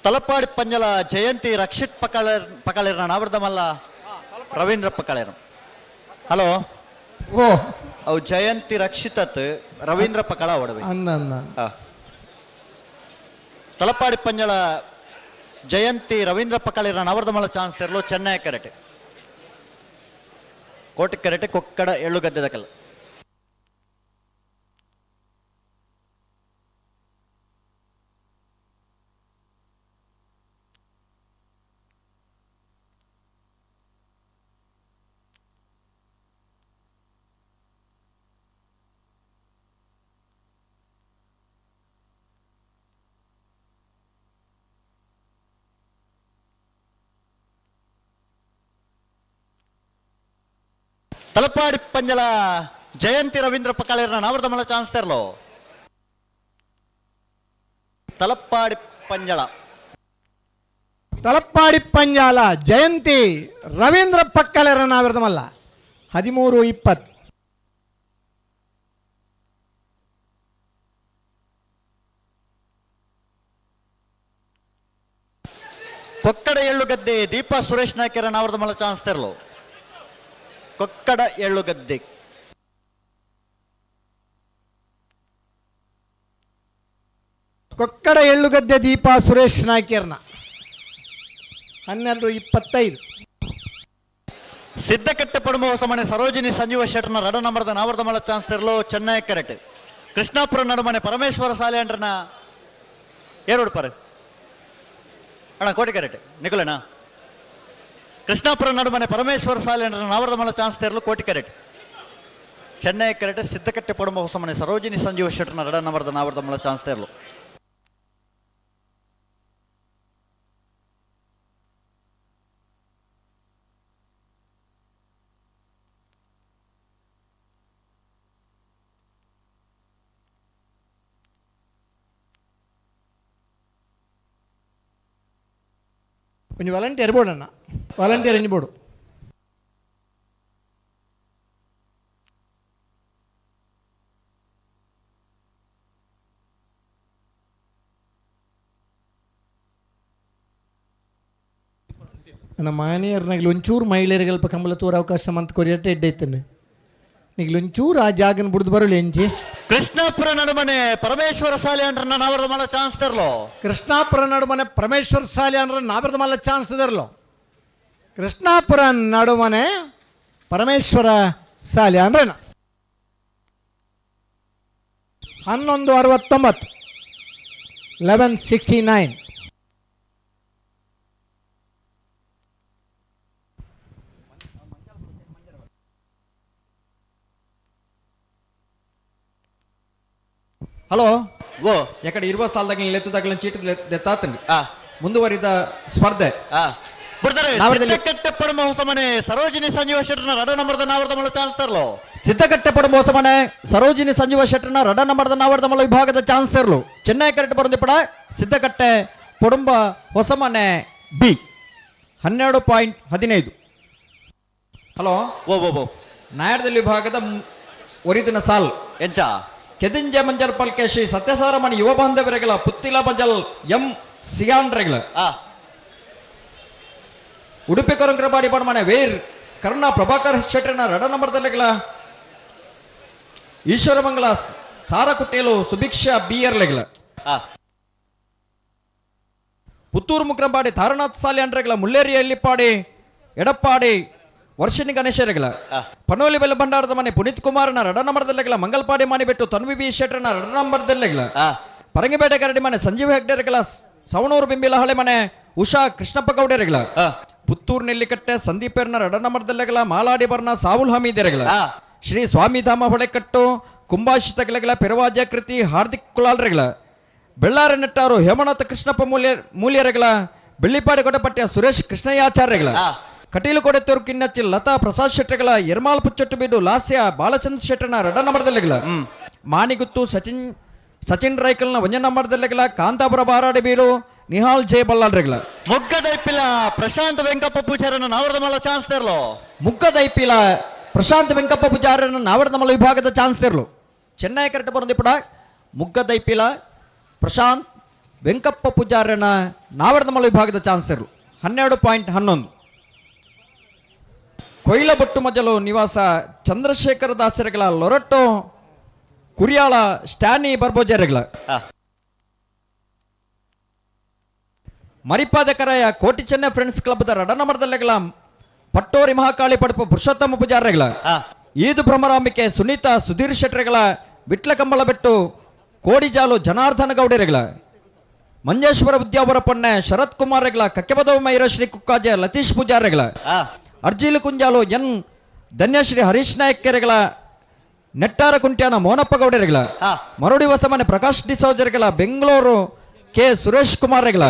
ತಲಪಾಡಿ ಪಂಜಲ ಜಯಂತಿ ರಕ್ಷಿತ್ ಪಕಾಳಿರ ನಾವರ್ದ ಮಲ್ಲ ರವೀಂದ್ರ ಪಕಾಳಿರ ಹಲೋ ಓ ಅವು ಜಯಂತಿ ರಕ್ಷಿತತ್ ರವೀಂದ್ರ ಪಕಾಳ ಓಡವೆ ತಲಪಾಡಿ ಪಂಜಲ ಜಯಂತಿ ರವೀಂದ್ರ ಪಕಾಳಿರ ನಾವರ್ದ ಮಲ್ಲ ಚಾನ್ಸ್ ತೆರಲು ಚೆನ್ನೈ ಕೆರೆಟೆ ಕೋಟಿ ಕೆರೆಟೆ ಕೊಕ್ಕಡ ಎಳ್ಳುಗದ್ದೆ ದಕಲ್ ತಲಪಾಡಿ ಪಂಜಲ ಜಯಂತಿ ರವೀಂದ್ರ ಪಕಾಳಿರ ನಾವರ್ದ ಮಲ ಚಾನ್ಸ್ ತೆರಲು ತಲಪಾಡಿ ಪಂಜಾಲ ಜಯಂತಿ ರವೀಂದ್ರ ಪಕ್ಕಲೆರ ನಾವಿರ್ದ ಮಲ್ಲ 13:20. ಕೊಕ್ಕಡ ಎಳ್ಳುಗದ್ದೆ ದೀಪಾ ಸುರೇಶ್ ನಾಯ್ಕರ ನಾವರ್ದ ಮಲ ಚಾನ್ಸ್ ತೆರಲು ಕೊಕ್ಕಡ ಎಳ್ಳುಗದ್ದೆ ಕೊಕ್ಕಡ ಎಳ್ಳುಗದ್ದೆ ದೀಪಾ ಸುರೇಶ್ ನಾಯ್ಕರ್ನ 12:25. ಸಿದ್ದಕಟ್ಟೆ ಪಡುಮ ಹೊಸಮನೆ ಸರೋಜಿನಿ ಸಂಜೀವ ಶೆಟ್ಟರ್ನ ರಡ ನಂಬರ್ದ ನಾವರ್ದ ಮಲ ಚಾನ್ಸ್ ತೆರಲು ಚೆನ್ನೈ ಕೆರೆಟ್. ಕೃಷ್ಣಾಪುರ ನಡುಮನೆ ಪರಮೇಶ್ವರ ಸಾಲೆ ಅಂಡ್ರನ ಏರೋಡು ಪರ್ ಅಣ್ಣ ಕೋಟಿ ಕೆರೆಟ್ ನಿಖುಲಣ್ಣ ಕೃಷ್ಣಾಪುರ ನಡುಮನೆ ಪರಮೇಶ್ವರ ಸಾಲೆ ಅಂಡ್ರನ ನಾವರ್ದ ಮಲ ಚಾನ್ಸ್ ತೆರಲು ಕೋಟಿ ಕೆರೆಟ್ ಚೆನ್ನೈ ಕೆರೆಟ್. ಸಿದ್ದಕಟ್ಟೆ ಪಡುಮ ಹೊಸಮನೆ ಸರೋಜಿನಿ ಸಂಜೀವ ಶೆಟ್ಟರ್ನ ರಡ ನಂಬರ್ದ ನಾವರ್ದ ಮಲ ಚಾನ್ಸ್ ತೆರಲು కొంచెం వాలంటీర్ బోర్డు అన్న వాలంటీర్ ఎన్ని బోర్డు ನನ್ನ ಮಾನಿಯರ್ನಾಗ್ಲಿ ಒಂಚೂರು ಮಹಿಳೆಯರಿಗೆ ಅಲ್ಪ ಕಂಬಳ ತೋರ ಅವಕಾಶ ಅಂತ ಕೊರಿಯಟ ಎಡ್ಡೈತಾನೆ ನಿಗ್ಲಿ ಒಂಚೂರು ಆ ಜಾಗನ ಬಿಡ್ದು ಬರಲಿ ಎಂಚಿ. ಕೃಷ್ಣಾಪುರ ನಡುಮನೆ ಪರಮೇಶ್ವರ ಸಾಲಿ ಅಂಡ್ರ ನಾವರದ ಮಲ್ಲ ಚಾನ್ಸ್ ತರ್ಲೋ. ಕೃಷ್ಣಾಪುರ ನಡುಮನೆ ಪರಮೇಶ್ವರ ಸಾಲಿ ಅಂದ್ರೆ ನಾವರದ ಮಲ್ಲ ಚಾನ್ಸ್ ತರಲೋ. ಕೃಷ್ಣಾಪುರ ನಡುಮನೆ ಪರಮೇಶ್ವರ ಸಾಲಿ ಅಂದ್ರೆ 1169 1169. ಹಲೋ ಓ ಯಾಕಡೆ ಇರುವ ಸಾಲದಾಗ ಲೆತ್ತದಾಗಲ ಚೀಟ ಎತ್ತಾತನಿ ಮುಂದುವರಿದ ಸ್ಪರ್ಧೆ ಸಿದ್ದಕಟ್ಟೆ ಮೋಸ ಮನೆ ಸರೋಜಿನಿ ಸಂಜೀವ ಶೆಟ್ಟರ್ನ ರಡ ನಂಬರ್ದ ನಾವರ್ದ ಮಲ್ಲ ಚಾನ್ಸ್ ತರ್ಲೋ. ಸಿದ್ದಕಟ್ಟೆ ಪಡ ಮೋಸ ಮನೆ ಸರೋಜಿನಿ ಸಂಜೀವ ಶೆಟ್ಟರ್ನ ರಡ ನಂಬರ್ದ ನಾವರ್ದ ಮಲ್ಲ ವಿಭಾಗದ ಚಾನ್ಸ್ ಇರಲು. ಚೆನ್ನೈ ಕರೆಕ್ಟ್ ಬರೋದಿ ಪಡ ಸಿದ್ದಕಟ್ಟೆ ಪೊಡುಂಬ ಹೊಸಮನೆ ಬಿ 12.15. ಹಲೋ ಓ ನಾಯರ್ದಲ್ಲಿ ವಿಭಾಗದ ಒರಿದಿನ ಸಾಲ್ ಎಂಚ ಕೆದಿಂಜ ಮಂಜಲ್ ಪಲ್ಕೆ ಶ್ರೀ ಸತ್ಯಸಾರಮಣಿ ಯುವ ಬಾಂಧವರೆಗಳ ಪುತ್ತಿಲ ಮಂಜಲ್ ಎಂ ಸಿಯಾನ್ರೆಗಳ ಉಡುಪಿ ಕೊರಂಕರಬಾಡಿ ಬಡಮನೆ ವೇರ್ ಕರ್ಣ ಪ್ರಭಾಕರ್ ಶೆಟ್ಟರ್ನ ರಡ ನಂಬರ್ದಲ್ಲಿಗಳ ಈಶ್ವರಮಂಗಲ ಸಾರಕುಟ್ಟೇಲು ಸುಭಿಕ್ಷಾ ಬಿಯರ್ಲೆಗಳ ಪುತ್ತೂರು ಮುಕ್ರಂಬಾಡಿ ತಾರನಾಥ್ ಸಾಲಿ ಅಂಡ್ರೆಗಳ ಮುಳ್ಳೇರಿ ಎಲ್ಲಿಪ್ಪಾಡಿ ಎಡಪ್ಪಾಡಿ ವರ್ಷಿಣಿ ಗಣೇಶರೆಗಳ ಪನೋಲಿ ಬೆಲ್ಲ ಭಂಡಾರದ ಮನೆ ಪುನೀತ್ ಕುಮಾರ್ನ ರಡ ನಂಬರ್ದಲ್ಲಿಗಳ ಮಂಗಲ್ಪಾಡಿ ಮಾಡಿಬಿಟ್ಟು ತನ್ವಿ ಬಿ ಶೆಟ್ಟರ್ನ ರಡ ನಂಬರ್ದಲ್ಲಿಗಳ ಪರಂಗಿಪೇಟೆ ಕರಡಿ ಮನೆ ಸಂಜೀವ್ ಹೆಗ್ಡೆರೆಗಳ ಸವಣೂರು ಬಿಂಬಿಲ ಹಳೆ ಮನೆ ಉಷಾ ಕೃಷ್ಣಪ್ಪ ಗೌಡರೆಗಳ ಪುತ್ತೂರು ನೆಲ್ಲಿಕಟ್ಟೆ ಸಂದೀಪೇರ್ನ ರಡ ನಂಬರ್ದಲ್ಲಿಗಳ ಮಾಲಾಡಿ ಬರ್ನ ಸಾವುಲ್ ಹಮೀದೆರೆಗಳ ಶ್ರೀ ಸ್ವಾಮಿಧಾಮ ಹೊಳೆಕಟ್ಟು ಕುಂಭಾಷಿತಗಳ ಪೆರವಾಜ್ಯ ಕೃತಿ ಹಾರ್ದಿಕ್ ಕುಲಾಲ್ರೆಗಳ ಬೆಳ್ಳಾರೆ ನೆಟ್ಟಾರು ಹೇಮನಾಥ ಕೃಷ್ಣಪ್ಪ ಮೂಲ್ಯರೆಗಳ ಬೆಳ್ಳಿಪಾಡಿ ಕೊಡಪಟ್ಟಿಯ ಸುರೇಶ್ ಕೃಷ್ಣಯ್ಯಾಚಾರ್ಯಗಳ ಕಟೀಲು ಕೊಡೆತ್ತೂರು ಕಿನ್ನಚ್ಚಿ ಲತಾ ಪ್ರಸಾದ್ ಶೆಟ್ಟರ್ಗಳ ಎರ್ಮಾಲ್ ಪುಚ್ಚಟ್ಟು ಬಿಡು ಲಾಸ್ಯ ಬಾಲಚಂದ್ರ ಶೆಟ್ಟರ್ನ ರಡ ನಂಬರ್ದಲ್ಲಿಗಳ ಮಾಣಿಗುತ್ತು ಸಚಿನ್ ರೈಕಲ್ನ ಒಂಜ ನಂಬರ್ದಲ್ಲಿಗಳ ಕಾಂತಾಪುರ ಬಾರಾಡಿ ಬೀಡು ನಿಹಾಲ್ ಜೆ ಬಲ್ಲಾಳ್ರೆಗಳ ಮುಗ್ಗದೈಪಿಲ ಪ್ರಶಾಂತ್ ವೆಂಕಪ್ಪ ಪೂಜಾರನ ನಾವರ್ದ ಮಲ್ಲ ಚಾನ್ಸ್ ತರ್ಲೋ. ಮುಗ್ಗದೈಪಿಲ ಪ್ರಶಾಂತ್ ವೆಂಕಪ್ಪ ಪೂಜಾರನ ನಾವರ್ದ ಮಲ್ಲ ವಿಭಾಗದ ಚಾನ್ಸ್ ಇರಲು. ಚೆನ್ನೈ ಕರೆಕ್ಟ್ ಬರೋದಿ ಪುಡ ಮುಗ್ಗದೈಪಿಲ ಪ್ರಶಾಂತ್ ವೆಂಕಪ್ಪ ಪೂಜಾರನ ನಾವರ್ದ ಮಲ್ಲ ವಿಭಾಗದ ಚಾನ್ಸ್ ಇರಲು. 12.11. ಕೊಯ್ಲಬೊಟ್ಟು ಮಜಲು ನಿವಾಸ ಚಂದ್ರಶೇಖರ ದಾಸರೆಗಳ ಲೊರಟ್ಟೋ ಕುರಿಯಾಳ ಸ್ಟ್ಯಾನಿ ಬರ್ಬೋಜರೆಗಳ ಮರಿಪಾದಕರಾಯ ಕೋಟಿ ಚೆನ್ನೈ ಫ್ರೆಂಡ್ಸ್ ಕ್ಲಬ್ದ ರಡ ನಂಬರ್ದಲ್ಲಿಗಳ ಪಟ್ಟೋರಿ ಮಹಾಕಾಳಿ ಪಡಪ ಪುರುಷೋತ್ತಮ ಪೂಜಾರೆಗಳ ಈದು ಭ್ರಮರಾಂಬಿಕೆ ಸುನೀತಾ ಸುಧೀರ್ ಶೆಟ್ಟರೆಗಳ ವಿಟ್ಲ ಕಂಬಳ ಬೆಟ್ಟು ಕೋಡಿಜಾಲು ಜನಾರ್ದನ ಗೌಡರೆಗಳ ಮಂಜೇಶ್ವರ ಉದ್ಯಾವರ ಪೊಣ್ಣೆ ಶರತ್ ಕುಮಾರ್ರೆಗಳ ಕಕ್ಕೆಬದವ ಮೈರ ಶ್ರೀ ಕುಕ್ಕಾಜೆ ಲತೀಶ್ ಪೂಜಾರೆಗಳ ಅರ್ಜಿಲು ಕುಂಜಾಲು ಎನ್ ಧನ್ಯಶ್ರೀ ಹರೀಶ್ ನಾಯಕ್ ಕೆರೆಗಳ ನೆಟ್ಟಾರ ಕುಂಟ್ಯಾನ ಮೋನಪ್ಪ ಗೌಡರೆಗಳ ಮರುಡಿ ಹೊಸಮನೆ ಪ್ರಕಾಶ್ ಡಿಸೋಜರೆಗಳ ಬೆಂಗಳೂರು ಕೆ ಸುರೇಶ್ ಕುಮಾರ್ರೆಗಳ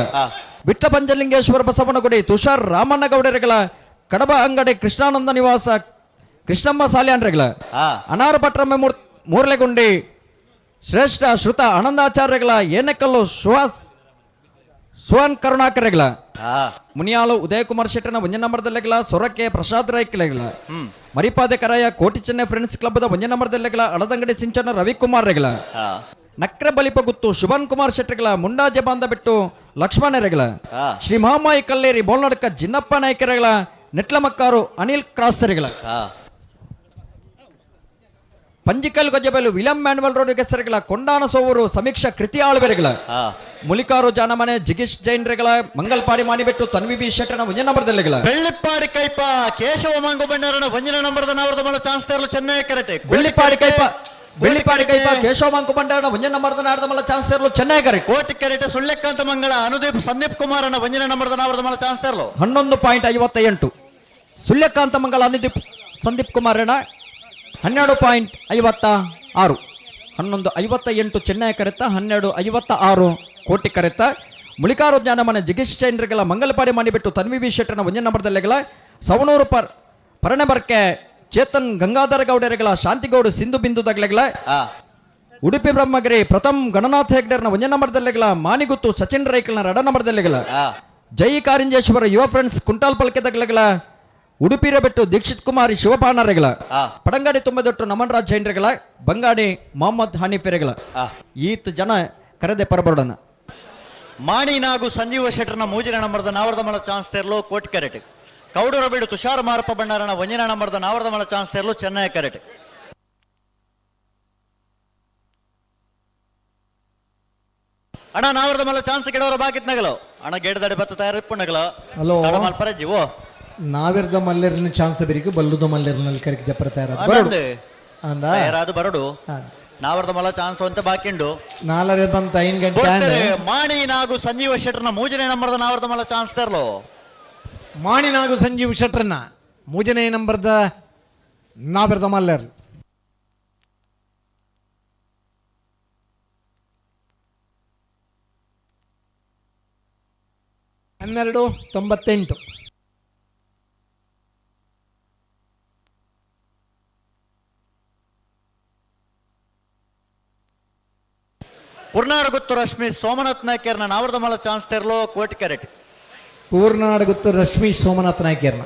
ಬಿಟ್ಟ ಪಂಚಲಿಂಗೇಶ್ವರ ಬಸವನಗುಡಿ ತುಷಾರ್ ರಾಮಣ್ಣ ಗೌಡರೆಗಳ ಕಡಬ ಅಂಗಡಿ ಕೃಷ್ಣಾನಂದ ನಿವಾಸ ಕೃಷ್ಣಮ್ಮ ಸಾಲ್ಯಾನ್ರೆಗಳ ಅನಾರ ಪಟ್ರಮ್ಮ ಮೂರ್ಲೆಗುಂಡಿ ಶ್ರೇಷ್ಠ ಶ್ರುತ ಆನಂದಾಚಾರ್ಯಗಳ ಏನೆಕಲ್ಲು ಸುಹಾನ್ ಕರುಣಾಕರೆಗಳ ಮುನಿಯಾಳು ಉದಯಕುಮಾರ್ ಶೆಟ್ಟನ ಒಂಜ ನಂಬರ್ದಲ್ಲಿಗಳ ಸೊರಕೆ ಪ್ರಸಾದ್ ರೈಕ್ಲೆಗಳ ಮರಿಪಾದೆ ಕರಾಯ ಕೋಟಿ ಚೆನ್ನೈ ಫ್ರೆಂಡ್ಸ್ ಕ್ಲಬ್ದ ಒಂಜ ನಂಬರ್ದಲ್ಲಿಗಳ ಅಳದಂಗಡಿ ಸಿಂಚನ ರವಿಕುಮಾರ್ ರೆಗಳ ನಕ್ರೆ ಬಲಿಪ ಗುತ್ತು ಶುಭನ್ ಕುಮಾರ್ ಶೆಟ್ಟರ್ಗಳ ಮುಂಡಾಜೆ ಬಾಂಧ ಬಿಟ್ಟು ಲಕ್ಷ್ಮಣರೆಗಳ ಶ್ರೀ ಮಹಾಮಾಯಿ ಕಲ್ಲೇರಿ ಬೋಲ್ನಡ್ಕ ಜಿನ್ನಪ್ಪ ನಾಯ್ಕರೆಗಳ ನೆಟ್ಲಮಕ್ಕಾರು ಅನಿಲ್ ಕ್ರಾಸರೆಗಳ ಪಂಜಿಕಲ್ ಗಜಬೆಲು ವಿಲಿಯಂ ಮ್ಯಾನ್ವಲ್ ರೋಡ್ ಹೆಸರುಗಳ ಕೊಂಡಾನ ಸೋವರು ಸಮೀಕ್ಷಾ ಕೃತಿ ಆಳ್ವೆರೆಗಳ ಮುಲಿಕಾರು ಜಾನಮನೆ ಜಿಗೀಶ್ ಜೈನ್ರೆಗಳ ಮಂಗಲ್ಪಾಡಿ ಮಾಡಿಬಿಟ್ಟು ತನ್ವಿ ಬಿ ಶೆಟ್ಟನ ಒಂಜ ನಂಬರ್ದಲ್ಲಿಗಳ ಬೆಳ್ಳಿಪ್ಪಾಡಿ ಕೈಪ ಕೇಶವ ಮಂಗು ಬಂಡಾರನ ಒಂಜನ ನಂಬರ್ದ ನಾವರ್ದ ಮಲ್ಲ ಚಾನ್ಸ್ ತರಲು ಚೆನ್ನೈ ಕರೆಕ್ಟ್. ಬೆಳ್ಳಿಪಾಡಿ ಕೈಪ ಕೇಶವ ಮಂಕು ಬಂಡಾರನ ಒಂಜ ನಂಬರ್ದ ನಾಡ್ದ ಮಲ್ಲ ಚಾನ್ಸ್ ತರಲು ಚೆನ್ನೈ ಕರೆಕ್ಟ್. ಕೋಟಿ ಕೆರೆಟ ಸುಳ್ಳೆಕ್ಕಂತ ಮಂಗಳ ಅನುದೀಪ್ ಸಂದೀಪ್ ಕುಮಾರನ ಒಂಜನ ನಂಬರ್ದ ನಾವರ್ದ ಮಲ್ಲ ಚಾನ್ಸ್ ತರಲು. 11.58. ಸುಳ್ಯಕಾಂತ ಮಂಗಳ ಅನುದೀಪ್ ಸಂದೀಪ್ ಕುಮಾರನ 12.56. 11.58 ಚೆನ್ನೈ ಕರೆತ 12.56 ಕೋಟಿ ಕರೆತ. ಮುಳಿಕಾರು ಜ್ಞಾನಮನೆ ಜಿಗೀಶ್ ಚೈನ್ರೆಗಳ ಮಂಗಲಪಾಡಿ ಮಾಡಿಬಿಟ್ಟು ತನ್ವಿ ಬಿ ಶೆಟ್ಟನ ಒಂಜ ನಂಬರ್ದಲ್ಲಿಗಳ ಸವಣೂರು ಪರಣೆಬರ್ಕೆ ಚೇತನ್ ಗಂಗಾಧರ ಗೌಡರೆಗಳ ಶಾಂತಿಗೌಡು ಸಿಂಧು ಬಿಂದು ದಗ್ಲೆಗಳ ಉಡುಪಿ ಬ್ರಹ್ಮಗಿರಿ ಪ್ರಥಮ್ ಗಣನಾಥ್ ಹೆಗ್ಡರ್ನ ಒಂಜ ನಂಬರ್ದಲ್ಲಿಗಳ ಮಾನಿಗುತ್ತು ಸಚಿನ್ ರೈಕಲ್ನ ರಡ ನಂಬರ್ದಲ್ಲಿಗಳ ಜೈ ಕಾರಿಂಜೇಶ್ವರ ಯುವ ಫ್ರೆಂಡ್ಸ್ ಕುಂಟಾಲ್ ಪಲ್ಕೆ ದಗ್ಲೆಗಳ ಉಡುಪಿರ ಬೆಟ್ಟು ದೀಕ್ಷಿತ್ ಕುಮಾರಿ ಶಿವಪಾನರೆಗಳ ಪಡಂಗಾಡಿ ತುಂಬದೊಟ್ಟು ನಮನ್ ರಾಜ್ ಜೈನ್ರೆಗಳ ಬಂಗಾಡಿ ಮೊಹಮ್ಮದ್ ಹನೀಫೆರೆಗಳ ಈತ್ ಜನ ಕರೆದೆ ಪರಬರೋಡನ ಮಾಣಿ ನಾಗು ಸಂಜೀವ ಶೆಟ್ಟರ್ನ ಮೂಜಿನ ನಂಬರ್ದ ನಾವರ್ದ ಮಲ್ಲ ಚಾನ್ಸ್ ತರಲು ಕೋಟಿ ಕ್ಯಾರೆಟ್. ಕೌಡೂರ ಬೀಡು ತುಷಾರ ಮಾರಪ್ಪ ಬಣ್ಣಾರಣ ವಂಜನ ನಂಬರ್ದ ನಾವರ್ದ ಮಲ ಚಾನ್ಸ್ ತೆರಲು ಚೆನ್ನೈ ಕರೆಕ್ಟ್. ಅಣ್ಣ ನಾವರ್ದ ಮಲ್ಲ ಚಾನ್ಸ್ ಗೆಡವರ ಬಾಕಿತ್ ನಗಲು ಅಣ್ಣ ಗೆಡದಡೆ ಬತ್ತ ತಯಾರಿಪ್ಪು ನಗಲು ಹಲೋ ಮಲ್ಪರಜ್ಜಿ ಓ ನಾವಿರ್ದ ಮಲ್ಲೆರ್ನ ಚಾನ್ಸ್ ಬರೀಕು ಬಲ್ಲುದ ಮಲ್ಲೆರ್ನಲ್ಲಿ ಕರೆಕ್ಟ್ ಜಪ್ಪರ ಅದಂದು ಅಂದ ತಯಾರಾದು ಬರಡು ನಾವರ್ದ ಮಲ್ಲ ಚಾನ್ಸ್ ಅಂತ ಬಾಕಿಂಡು 4 ಬಂತ 5 ಗಂಟೆ ಮಾಣಿ ನಾಗು ಸಂಜೀವ ಶೆಟ್ಟರ್ನ ಮೂಜನೆ ನಂಬರ್ದ ನಾವರ್ದ ಮಲ್ಲ ಚಾನ್ಸ್ ತೆರಲು ಮಾಣಿ ನಾಗು ಸಂಜೀವ್ ಶೆಟ್ರನ್ನ ಮೂಜನೇ ನಂಬರ್ದ ನಾವಿರ್ದ ಮಲ್ಲೆರ್ 1298. ಪೂರ್ನಾಡಗುತ್ತು ರಶ್ಮಿ ಸೋಮನಾಥ್ ನಾಯ್ಕರ್ನ ನಾವರ್ದ ಮಲ್ಲ ಚಾನ್ಸ್ ತೆರಲು ಕೋಟಿ ಕ್ಯಾರೆಟ್. ಪೂರ್ನಾಡಗುತ್ತು ರಶ್ಮಿ ಸೋಮನಾಥ್ ನಾಯ್ಕರ್ನ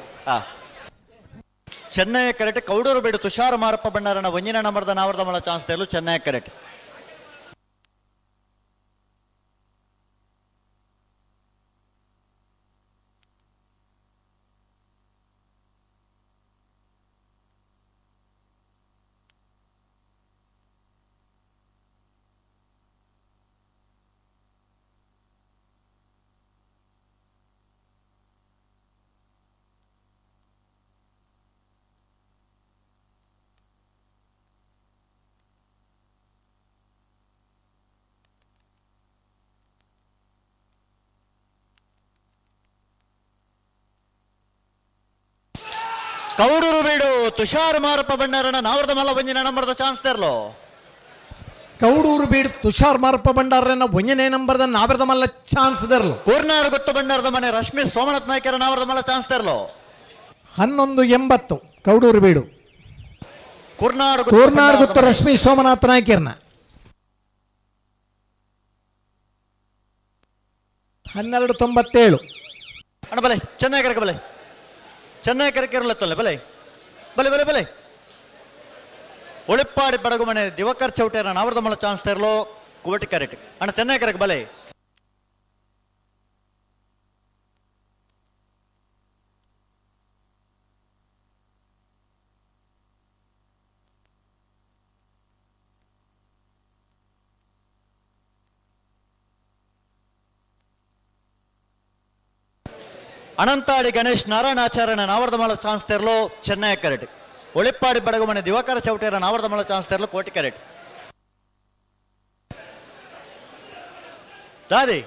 ಚೆನ್ನೈ ಕರೆಕ್ಟ್. ಕೌಡೂರು ಬೇಡು ತುಷಾರ ಮಾರಪ್ಪ ಬಣ್ಣಾರನ ವಂಜಿನ ನಂಬರ್ದ ನಾವರ್ದ ಮಲ್ಲ ಚಾನ್ಸ್ ತೆರಲು ಚೆನ್ನೈ ಕರೆಕ್ಟ್. ಕೌಡೂರು ಬೀಡು ತುಷಾರ್ ಮಾರಪ್ಪ ಬಣ್ಣಾರನ ನಾವರ್ದ ಮಲ್ಲ ವಂಜಿನ ನಂಬರ್ದ ಚಾನ್ಸ್ ತೆರಲು. ಕೌಡೂರು ಬೀಡು ತುಷಾರ್ ಮಾರಪ್ಪ ಭಂಡಾರನ ಒಂಜನೇ ನಂಬರ್ದ ನಾವರ್ದ ಮಲ್ಲ ಚಾನ್ಸ್ ತೆರಲು. ಕೂರ್ನಾಡು ಗೊತ್ತು ಬಂಡಾರದ ಮನೆ ರಶ್ಮಿ ಸೋಮನಾಥ್ ನಾಯ್ಕರ ನಾವರ್ದ ಮಲ್ಲ ಚಾನ್ಸ್ ತೆರಲು. 1180 ಕೌಡೂರು ಬೀಡು. ಕೂರ್ನಾಡು ಗೊತ್ತು ರಶ್ಮಿ ಸೋಮನಾಥ್ ನಾಯ್ಕರ್ನ 1297. ಅಣ್ಣ ಬಲೆ ಚೆನ್ನೈ ಕರೆಕ ಬಲೆ ಚೆನ್ನೈ ಕರೆಕಿರಲತ್ತಲ್ಲ ಬಲೆ ಬಲೆ ಬಲೆ ಬಲೆ ಒಳಿಪ್ಪಾಡಿ ಬಡಗು ಮನೆ ದಿವಕರ್ ಚೌಟೇರ ನಾವರ್ದ ಮಲ್ಲ ಚಾನ್ಸ್ ತೆರಲು ಕೋಟಿ ಕ್ಯಾರೆಟ್. ಅಣ್ಣ ಚೆನ್ನೈ ಕರೆಕ ಬಲೆ ಅನಂತಾಡಿ ಗಣೇಶ್ ನಾರಾಯಣಾಚಾರ್ಯನ ನಾವರ್ದ ಮಲ್ಲ ಚಾನ್ಸ್ ತೆರಲು ಚೆನ್ನೈ ಕ್ಯಾರೆಟ್. ಒಳಿಪ್ಪಾಡಿ ಬಡಗು ಮನೆ ದಿವಾಕರ ಚೌಟೇರ ನಾವರ್ದ ಮಲ್ಲ ಚಾನ್ಸ್ ತೆರಲು ಕೋಟಿ ಕ್ಯಾರೆಟ್. ದಾದಿ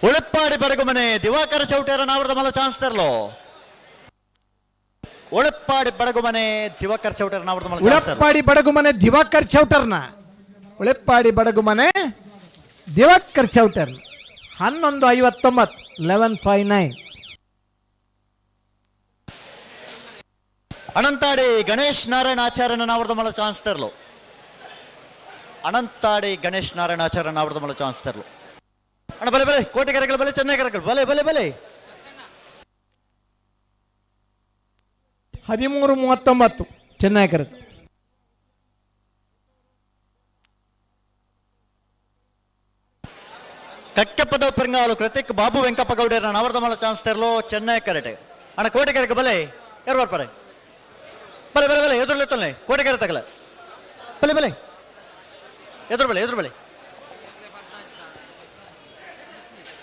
ಒಳಿಪ್ಪಾಡಿ ಬಡಗು ಮನೆ ದಿವಾಕರ ಚೌಟೇರ ನಾವರ್ದ ಮಲ್ಲ ಚಾನ್ಸ್ ತೆರಲು. ಒಳಿಪ್ಪಾಡಿ ಬಡಗು ಮನೆ ದಿವಾಕರ್ ಚೌಟೇರ ನಾವರ್ದ ಮಲ್ಲ ಉಳಪ್ಪಾಡಿ ಬಡಗು ಮನೆ ದಿವಾಕರ್ ಚೌಟರ್ನ ಉಳಪ್ಪಾಡಿ ಬಡಗು ಮನೆ ದಿವಾಕರ್ ಚೌಟರ್ನ 1159 1159. ಅನಂತಾಡಿ ಗಣೇಶ್ ನಾರಾಯಣ ಆಚಾರ್ಯನ ನಾವರ್ದ ಮಲ್ಲ ಚಾನ್ಸ್ ತೆರಲು. ಅನಂತಾಡಿ ಗಣೇಶ್ ನಾರಾಯಣ ಆಚಾರ್ಯನ ನಾವರ್ದ ಮಲ್ಲ ಚಾನ್ಸ್ ತೆರಲು. ಅಣ್ಣ ಬಲೆ ಬಲೆ ಕೋಟೆ ಕರೆಗಳು ಬಲೆ ಚೆನ್ನೈ ಕರೆಗಳು ಬಲೆ ಬಲೆ ಬಲೆ 1339 ಚೆನ್ನೈ ಕರೆದು. ಕಕ್ಕೆಪ್ಪದ ಪೆಂಗಾಲು ಕೃತಿಕ್ ಬಾಬು ವೆಂಕಪ್ಪ ಗೌಡರ ನಾವರ್ದ ಮಲ್ಲ ಚಾನ್ಸ್ ತೆರಲು ಚೆನ್ನೈ ಕರೆಕ್ಟ್. ಅಣ್ಣ ಕೋಟೆ ಕರೆಗೆ ಬಲೆ ಯಾರು ಬರ್ಪಾರೆ ಬಲೆ ಬಲೆ ಬಲೆ ಎದುರ್ಲೆತ್ತಲ್ಲ ಕೋಟೆ ಕರೆ ತಗಲ ಬಲೆ ಬಲೆ ಎದುರು ಬಲೆ ಎದುರು ಬಲೆ.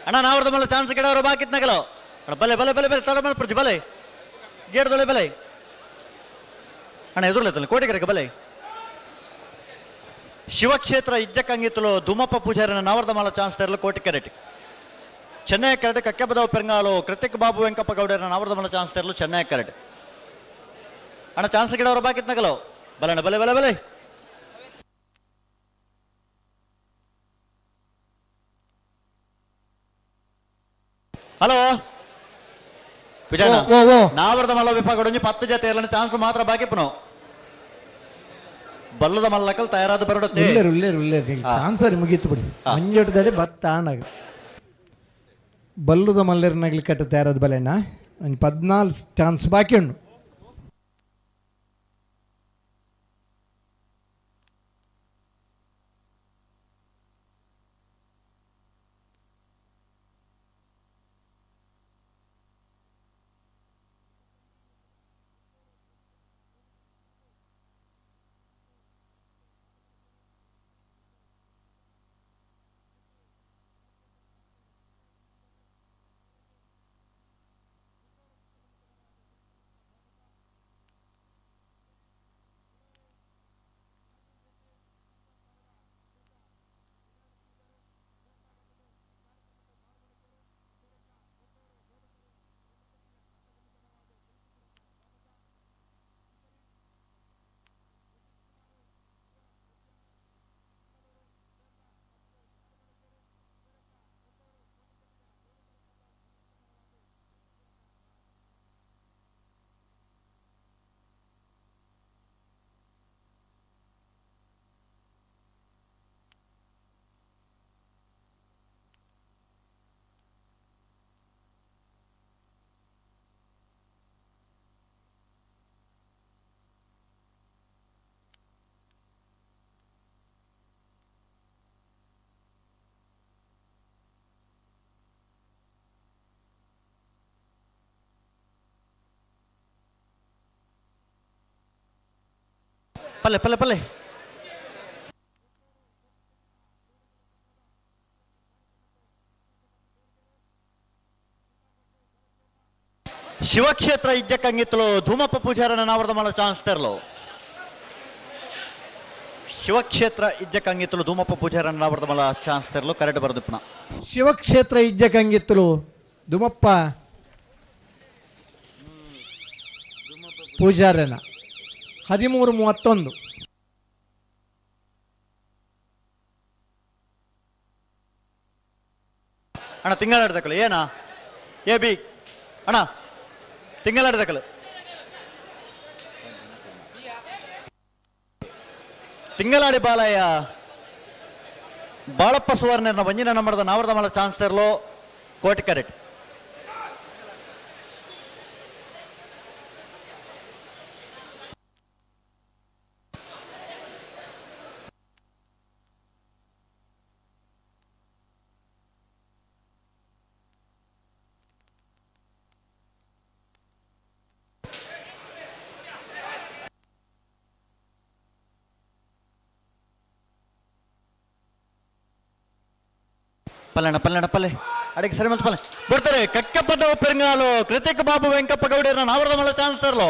ಅಣ್ಣ ನಾವರ್ದ ಮಲ್ಲ ಚಾನ್ಸ್ ಗಿಡವರು ಬಾಕಿತ್ ನಗಲು ಅಣ್ಣ ಬಲೆ ಬಲೆ ಬಲೆ ಬಲೆ ತಡ ಮಲ್ಪರ್ಜಿ ಬಲೆ ಗೇಡ್ದೊಳೆ ಬಲೆ ಅಣ್ಣ ಎದುರ್ಲೆತ್ತಲ್ಲ ಕೋಟೆ ಕರೆಗೆ ಬಲೆ. ಶಿವಕ್ಷೇತ್ರ ಇಜ್ಜಕ್ಕಂಗಿತ್ತಲು ಧೂಮಪ್ಪ ಪೂಜಾರಿನ ನಾವರ್ದ ಮಲ್ಲ ಚಾನ್ಸ್ ತೆರಲು ಕೋಟಿ ಕ್ಯಾರೆಟ್. ಚೆನ್ನೈ ಕ್ಯಾರೆಟ್ ಕಕ್ಕೆಬದವ್ ಪೆಂಗಾಲು ಕೃತಿಕ್ ಬಾಬು ವೆಂಕಪ್ಪ ಗೌಡರ ನಾವರ್ದ ಮಲ್ಲ ಚಾನ್ಸ್ ತೆರಲು ಚೆನ್ನೈ ಕ್ಯಾರೆಟ್. ಅಣ್ಣ ಚಾನ್ಸ್ ಗಿಡವರು ಬಾಕಿತ್ ನಗಲು ಬಲೆ ಅಣ್ಣ ಬಲೆ ಬಲೆ ಬಲೆ ಹಲೋ ವಿಜಯನ ಓ ಓ ನಾವರದ ಮಲ್ಲ ವಿಭಾಗ 10 ಜೊತೆ ಎಲ್ಲ ಚಾನ್ಸ್ ಮಾತ್ರ ಬಾಕಿಪ್ಪನು ಬಲ್ಲದ ಮಲ್ಲಕಲ್ ತಯಾರಾದ ಬರಡುತ್ತೆ ಉಳ್ಳೇರು ಚಾನ್ಸರಿ ಮುಗೀತು ಬಿಡಿ ಮಂಜೊಟ್ಟದಡಿ ಬತ್ತ ಆಣಾಗ ಬಲ್ಲುದ ಮಲ್ಲೇರ್ನಾಗ್ಲಿ ಕಟ್ಟ ತಯಾರಾದ ಬಲೆನ 14 ಚಾನ್ಸ್ ಬಾಕಿ ಉಂಡು. ಪಲ್ಲೆ ಪಲ್ಲೆ ಪಲ್ಲೆ ಶಿವಕ್ಷೇತ್ರ ಇಜ್ಜಕ್ಕಂಗಿತ್ತಲು ಧೂಮಪ್ಪ ಪೂಜಾರನ ನಾವರದ ಮಲ್ಲ ಚಾನ್ಸ್ ತೆರಲು ಶಿವಕ್ಷೇತ್ರ ಇಜ್ಜಕ್ಕಂಗಿತ್ತಲು ಧೂಮಪ್ಪ ಪೂಜಾರನ ನಾವರದ ಮಲ್ಲ ಚಾನ್ಸ್ ತೆರಲು ಕರೆಕ್ಟ್ ಬರೆದಿಪ್ಪನ ಶಿವಕ್ಷೇತ್ರ ಇಜ್ಜಕ್ಕಂಗಿತ್ತಲು ದುಮಪ್ಪ ಪೂಜಾರನ 13:31 ಅಣ್ಣ ತಿಂಗಳಾಡ್ದಕ್ಕಲು ಏನಾ ಏ ಬಿ ಅಣ್ಣ ತಿಂಗಳಾಡ್ದಕ್ಕಲು ತಿಂಗಳಾಡಿ ಬಾಲಯ್ಯ ಬಾಳಪ್ಪ ಸುವರ್ಣನ ವಂಜಿನ ನಂಬರ್ದ ನಾವರ್ದ ಮಲ ಚಾನ್ಸ್ ತೆರಲು ಕೋಟಿ ಕ್ಯಾರೆಟ್ ಪಲ್ಲೆ ಅಡಿಗೆ ಸರಿ ಮತ್ತೆ ಪಲ್ಲೆ ಬಿಡ್ತಾರೆ ಕಕ್ಕಪ್ಪದ ಪೆರಿಂಗಾಲು ಕೃತಿಕ್ ಬಾಬು ವೆಂಕಪ್ಪ ಗೌಡರನ್ನ ನಾವರದ ಮಲ್ಲ ಚಾನ್ಸ್ ತರಲು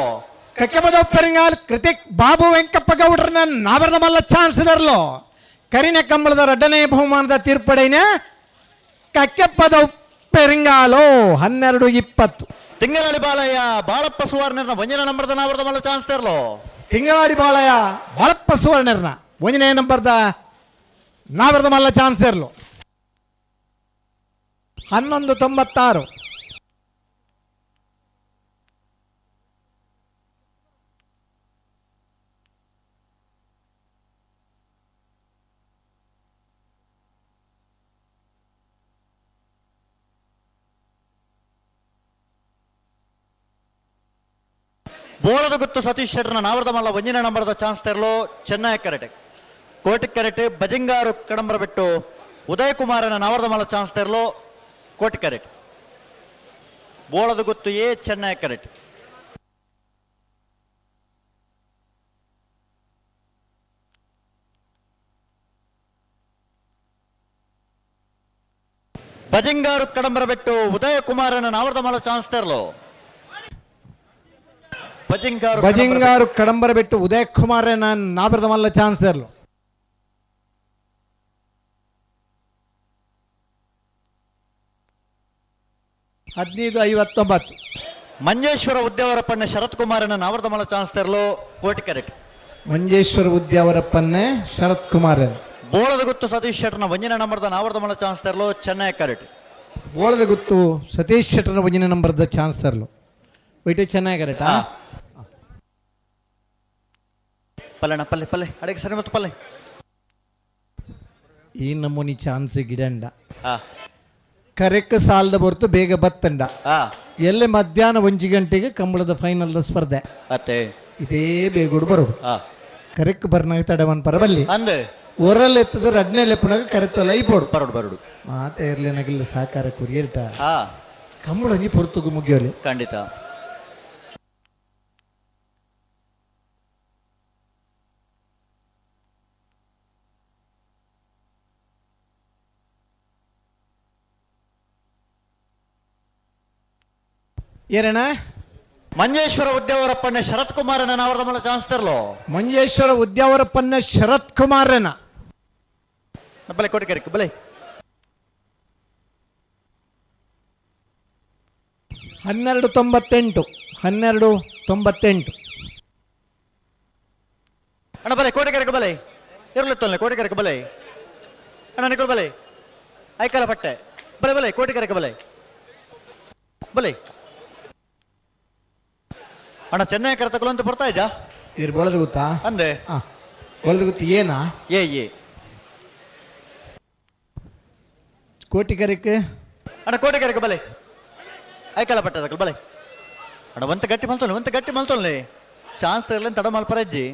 ಕಕ್ಕಪದ ಪೆರಿಂಗಾಲ್ ಕೃತಿಕ್ ಬಾಬು ವೆಂಕಪ್ಪ ಗೌಡ್ರನ್ನ ನಾವರದ ಮಲ್ಲ ಚಾನ್ಸ್ ತರಲು ಕರಿನ ಕಂಬಳದ 2ನೇ ಬಹುಮಾನದ ತೀರ್ಪಡೆನ ಕಕ್ಕಪ್ಪದ ಪೆರಿಂಗಾಲು 12:20 ತಿಂಗಳಾಡಿ ಬಾಲಯ್ಯ ಬಾಳಪ್ಪ ಸುವರ್ಣನ ವಂಜನ ನಂಬರ್ದ ನಾವರದ ಮಲ್ಲ ಚಾನ್ಸ್ ತರಲು ತಿಂಗಳಾಡಿ ಬಾಳಯ್ಯ ಬಾಳಪ್ಪ ಸುವರ್ಣರ್ನ 1ನೇ ನಂಬರ್ದ ನಾವರದ ಮಲ್ಲ ಚಾನ್ಸ್ ತರಲು 11:96 ಬೋಳದ ಗುತ್ತು ಸತೀಶ್ ಶೆಟ್ಟರ್ನ ನಾವರದ ಮಲ್ಲ ವಂಜಿನ ನಂಬರ್ದ ಚಾನ್ಸ್ ತೆರಲು ಚೆನ್ನೈ ಕರೆಕ್ಟ್ ಕೋಟಿ ಕರೆಕ್ಟ್ ಬಜಿಂಗಾರು ಕಡಂಬರ ಬಿಟ್ಟು ಉದಯ್ ಕುಮಾರನ ನಾವರದ ಮಲ್ಲ ಚಾನ್ಸ್ ತೆರಲು ಕೋಟಿ ಕರೆಕ್ಟ್ ಬೋಳದ ಗುತ್ತು ಎ ಚೆನ್ನೈ ಕರೆಕ್ಟ್ ಬಜಿಂಗಾರು ಕಡಂಬರ ಬಿಟ್ಟು ಉದಯ ಕುಮಾರನ ನಾವರದ ಮಲ್ಲ ಚಾನ್ಸ್ ತೆರಲು ಬಜಿಂಗಾರು ಕಡಂಬರ ಬಿಟ್ಟು ಉದಯ್ ಕುಮಾರನ ನಾವರದ ಮಲ್ಲ ಚಾನ್ಸ್ ತೆರಲು 15:59 ಮಂಜೇಶ್ವರ ಉದ್ಯಾವರಪ್ಪಣ್ಣ ಶರತ್ ಕುಮಾರನ ನಾವರದ ಮಲ್ಲ ಚಾನ್ಸ್ ತೆರಲು ಕೋಟಿ ಕ್ಯಾರೆಟ್ ಮಂಜೇಶ್ವರ ಉದ್ಯಾವರಪ್ಪನ್ನೇ ಶರತ್ ಕುಮಾರನ್ ಬೋಳದ ಗುತ್ತು ಸತೀಶ್ ಶೆಟ್ಟರ್ನ ವಂಜನ ನಂಬರ್ದ ನಾವರದ ಮಲ್ಲ ಚಾನ್ಸ್ ತೆರಲು ಚೆನ್ನೈ ಕ್ಯಾರೆಟ್ ಬೋಳದ ಗುತ್ತು ಸತೀಶ್ ಶೆಟ್ಟರ್ನ ಒಂಜಿನ ನಂಬರ್ದ ಚಾನ್ಸ್ ತರಲು ವೈಟೆ ಚೆನ್ನಾಗಿರಟಾ ಪಲ್ಲೆಣ್ಣ ಪಲ್ಲೆ ಪಲ್ಲೆ ಅಡಿಗೆ ಸರಿ ಮತ್ತು ಪಲ್ಲೆ ಈ ನಮೂನಿ ಚಾನ್ಸ್ ಗಿಡಂಡ ಹಾ ಕರೆಕ್ಟ್ ಸಾಲದ ಹೊರತು ಬೇಗ ಬತ್ತಂಡ ಹಾ ಎಲ್ಲೇ ಮಧ್ಯಾಹ್ನ 1 ಗಂಟೆಗೆ ಕಂಬಳದ ಫೈನಲ್ದ ಸ್ಪರ್ಧೆ ಅತ್ತೆ ಇದೇ ಬೇಗುಡು ಬರೋಡು ಹಾ ಕರೆಕ್ಟ್ ಬರ್ನಾಗ ತಡವನ್ ಪರಬಲ್ಲಿ ಅಂದೆ ಒರಲ್ ಎತ್ತದ ರಡ್ನೆ ಲೆಪ್ಪನಾಗ ಕರೆತಲ್ಲ ಐಪೋಡು ಬರೋಡು ಬರೋಡು ಮಾತ ಇರ್ಲೇನಾಗಿಲ್ಲ ಸಾಕಾರ ಕುರಿಯರ್ಟ ಹಾ ಕಂಬಳ ನೀ ಪೊರ್ತುಗು ಮುಗಿಯೋಲಿ ಖಂಡಿತ ಏನಣ್ಣ ಮಂಜೇಶ್ವರ ಉದ್ಯಾವರಪ್ಪಣ್ಣ ಶರತ್ ಕುಮಾರನ ಅವರದ ಮೇಲೆ ಚಾನ್ಸ್ ತರಲು ಮಂಜೇಶ್ವರ ಉದ್ಯಾವರಪ್ಪನ ಶರತ್ ಕುಮಾರನ ಬಲೆ ಕೋಟಿ ಕರೆಕ್ ಬಲೆ 1298 ಅಣ್ಣ ಬಲೆ ಕೋಟಿ ಕರೆಕ್ ಬಲೆ ಇರ್ಲಿತ್ತಲ್ಲ ಕೋಟಿ ಕರೆಕ್ ಬಲೆ ಅಣ್ಣ ನಿಕೋಲ್ ಬಲೆ ಐಕಲ ಪಟ್ಟೆ ಬಲೆ ಬಲೆ ಕೋಟಿ ಕರೆಕ್ ಬಲೆ ಬಲೆ ಅಣ್ಣ ಚೆನ್ನೈ ಕರೆತಕಲು ಅಂತ ಬರ್ತಾ ಇದ್ಯಾ ಇದ್ರ ಬಳದ ಗೊತ್ತಾ ಅಂದೆ ಬಳದ ಗೊತ್ತು ಏನಾ ಏ ಕೋಟಿ ಕರೆಕ್ ಅಣ್ಣ ಕೋಟಿ ಕರೆಕ್ ಬಲೆ ಐಕಲ ಪಟ್ಟೆ ತಕಲ್ ಬಲೆ ಅಣ್ಣ ಒಂತ ಗಟ್ಟಿ ಮಲ್ತೊಳ್ಳೆ ಚಾನ್ಸ್ ಇರಲಿ ತಡ ಮಲ್ಪರಜ್ಜಿ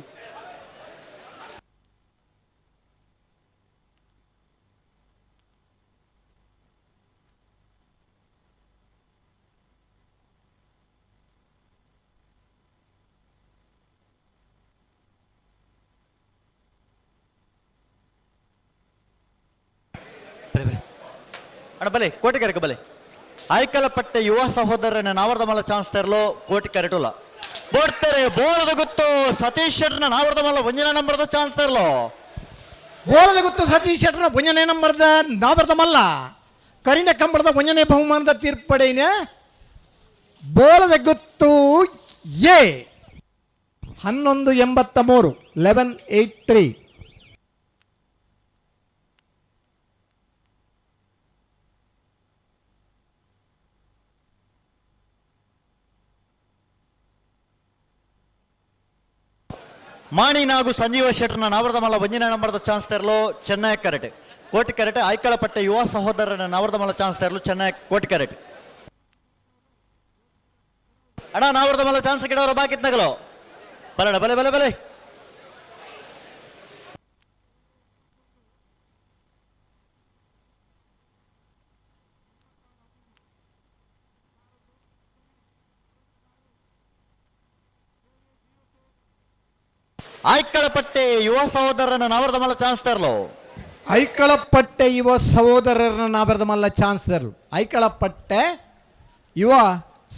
ಅಣ್ಣ ಬಲೆ ಕೋಟಿ ಕರೆಕ ಬಲೆ ಆಯ್ಕಲ ಪಟ್ಟೆ ಯುವ ಸಹೋದರನ ನಾವರ್ದ ಮಲ್ಲ ಚಾನ್ಸ್ ತರಲು ಕೋಟಿ ಕರೆಟುಲ್ಲ ಬೋಡ್ತಾರೆ ಬೋಳದ ಗುತ್ತು ಸತೀಶ್ ಶೆಟ್ಟರ್ನ ನಾವರ್ದ ಮಲ್ಲ ಒಂಜಿನ ನಂಬರ್ದ ಚಾನ್ಸ್ ತರಲು ಬೋಳದ ಗೊತ್ತು ಸತೀಶ್ ಶೆಟ್ಟರ್ನ ಒಂಜನೇ ನಂಬರ್ದ ನಾಬರ್ದ ಮಲ್ಲ ಕರಿನ ಕಂಬಳದ ಒಂಜನೇ ಬಹುಮಾನದ ತೀರ್ಪಡೆನ ಬೋಳದ ಗುತ್ತು ಎ 1183 ಮಾಣಿ ನಾಗು ಸಂಜೀವ ಶೆಟ್ಟರ್ನ ನಾವರ್ದ ಮಲ್ಲ ಒಂಜಿನ ನಂಬರ್ದ ಚಾನ್ಸ್ ತರಲು ಚೆನ್ನೈ ಕರೆಟ್ ಕೋಟಿ ಕರೆಟ್ ಆಯ್ಕಳ ಪಟ್ಟೆ ಯುವ ಸಹೋದರನ ನಾವರ್ದ ಮಲ್ಲ ಚಾನ್ಸ್ ತರಲು ಚೆನ್ನೈ ಕೋಟಿ ಕರೆಟ್ ಅಣ್ಣ ನಾವರ್ದ ಮಲ್ಲ ಚಾನ್ಸ್ ಗಿಡವರ ಬಾಕಿತ್ನಗಲು ಬಲಡ ಬಲೆ ಬಲೆ ಬಲೆ ಆಯ್ಕಳಪಟ್ಟೆ ಯುವ ಸಹೋದರನ ನಾವರ್ದ ಮಲ್ಲ ಚಾನ್ಸ್ ತರಲು ಐಕಳಪಟ್ಟೆ ಯುವ ಸಹೋದರರನ್ನ ನಾಬರ್ದ ಮಲ್ಲ ಚಾನ್ಸ್ ತರಲು ಐಕಳಪಟ್ಟೆ ಯುವ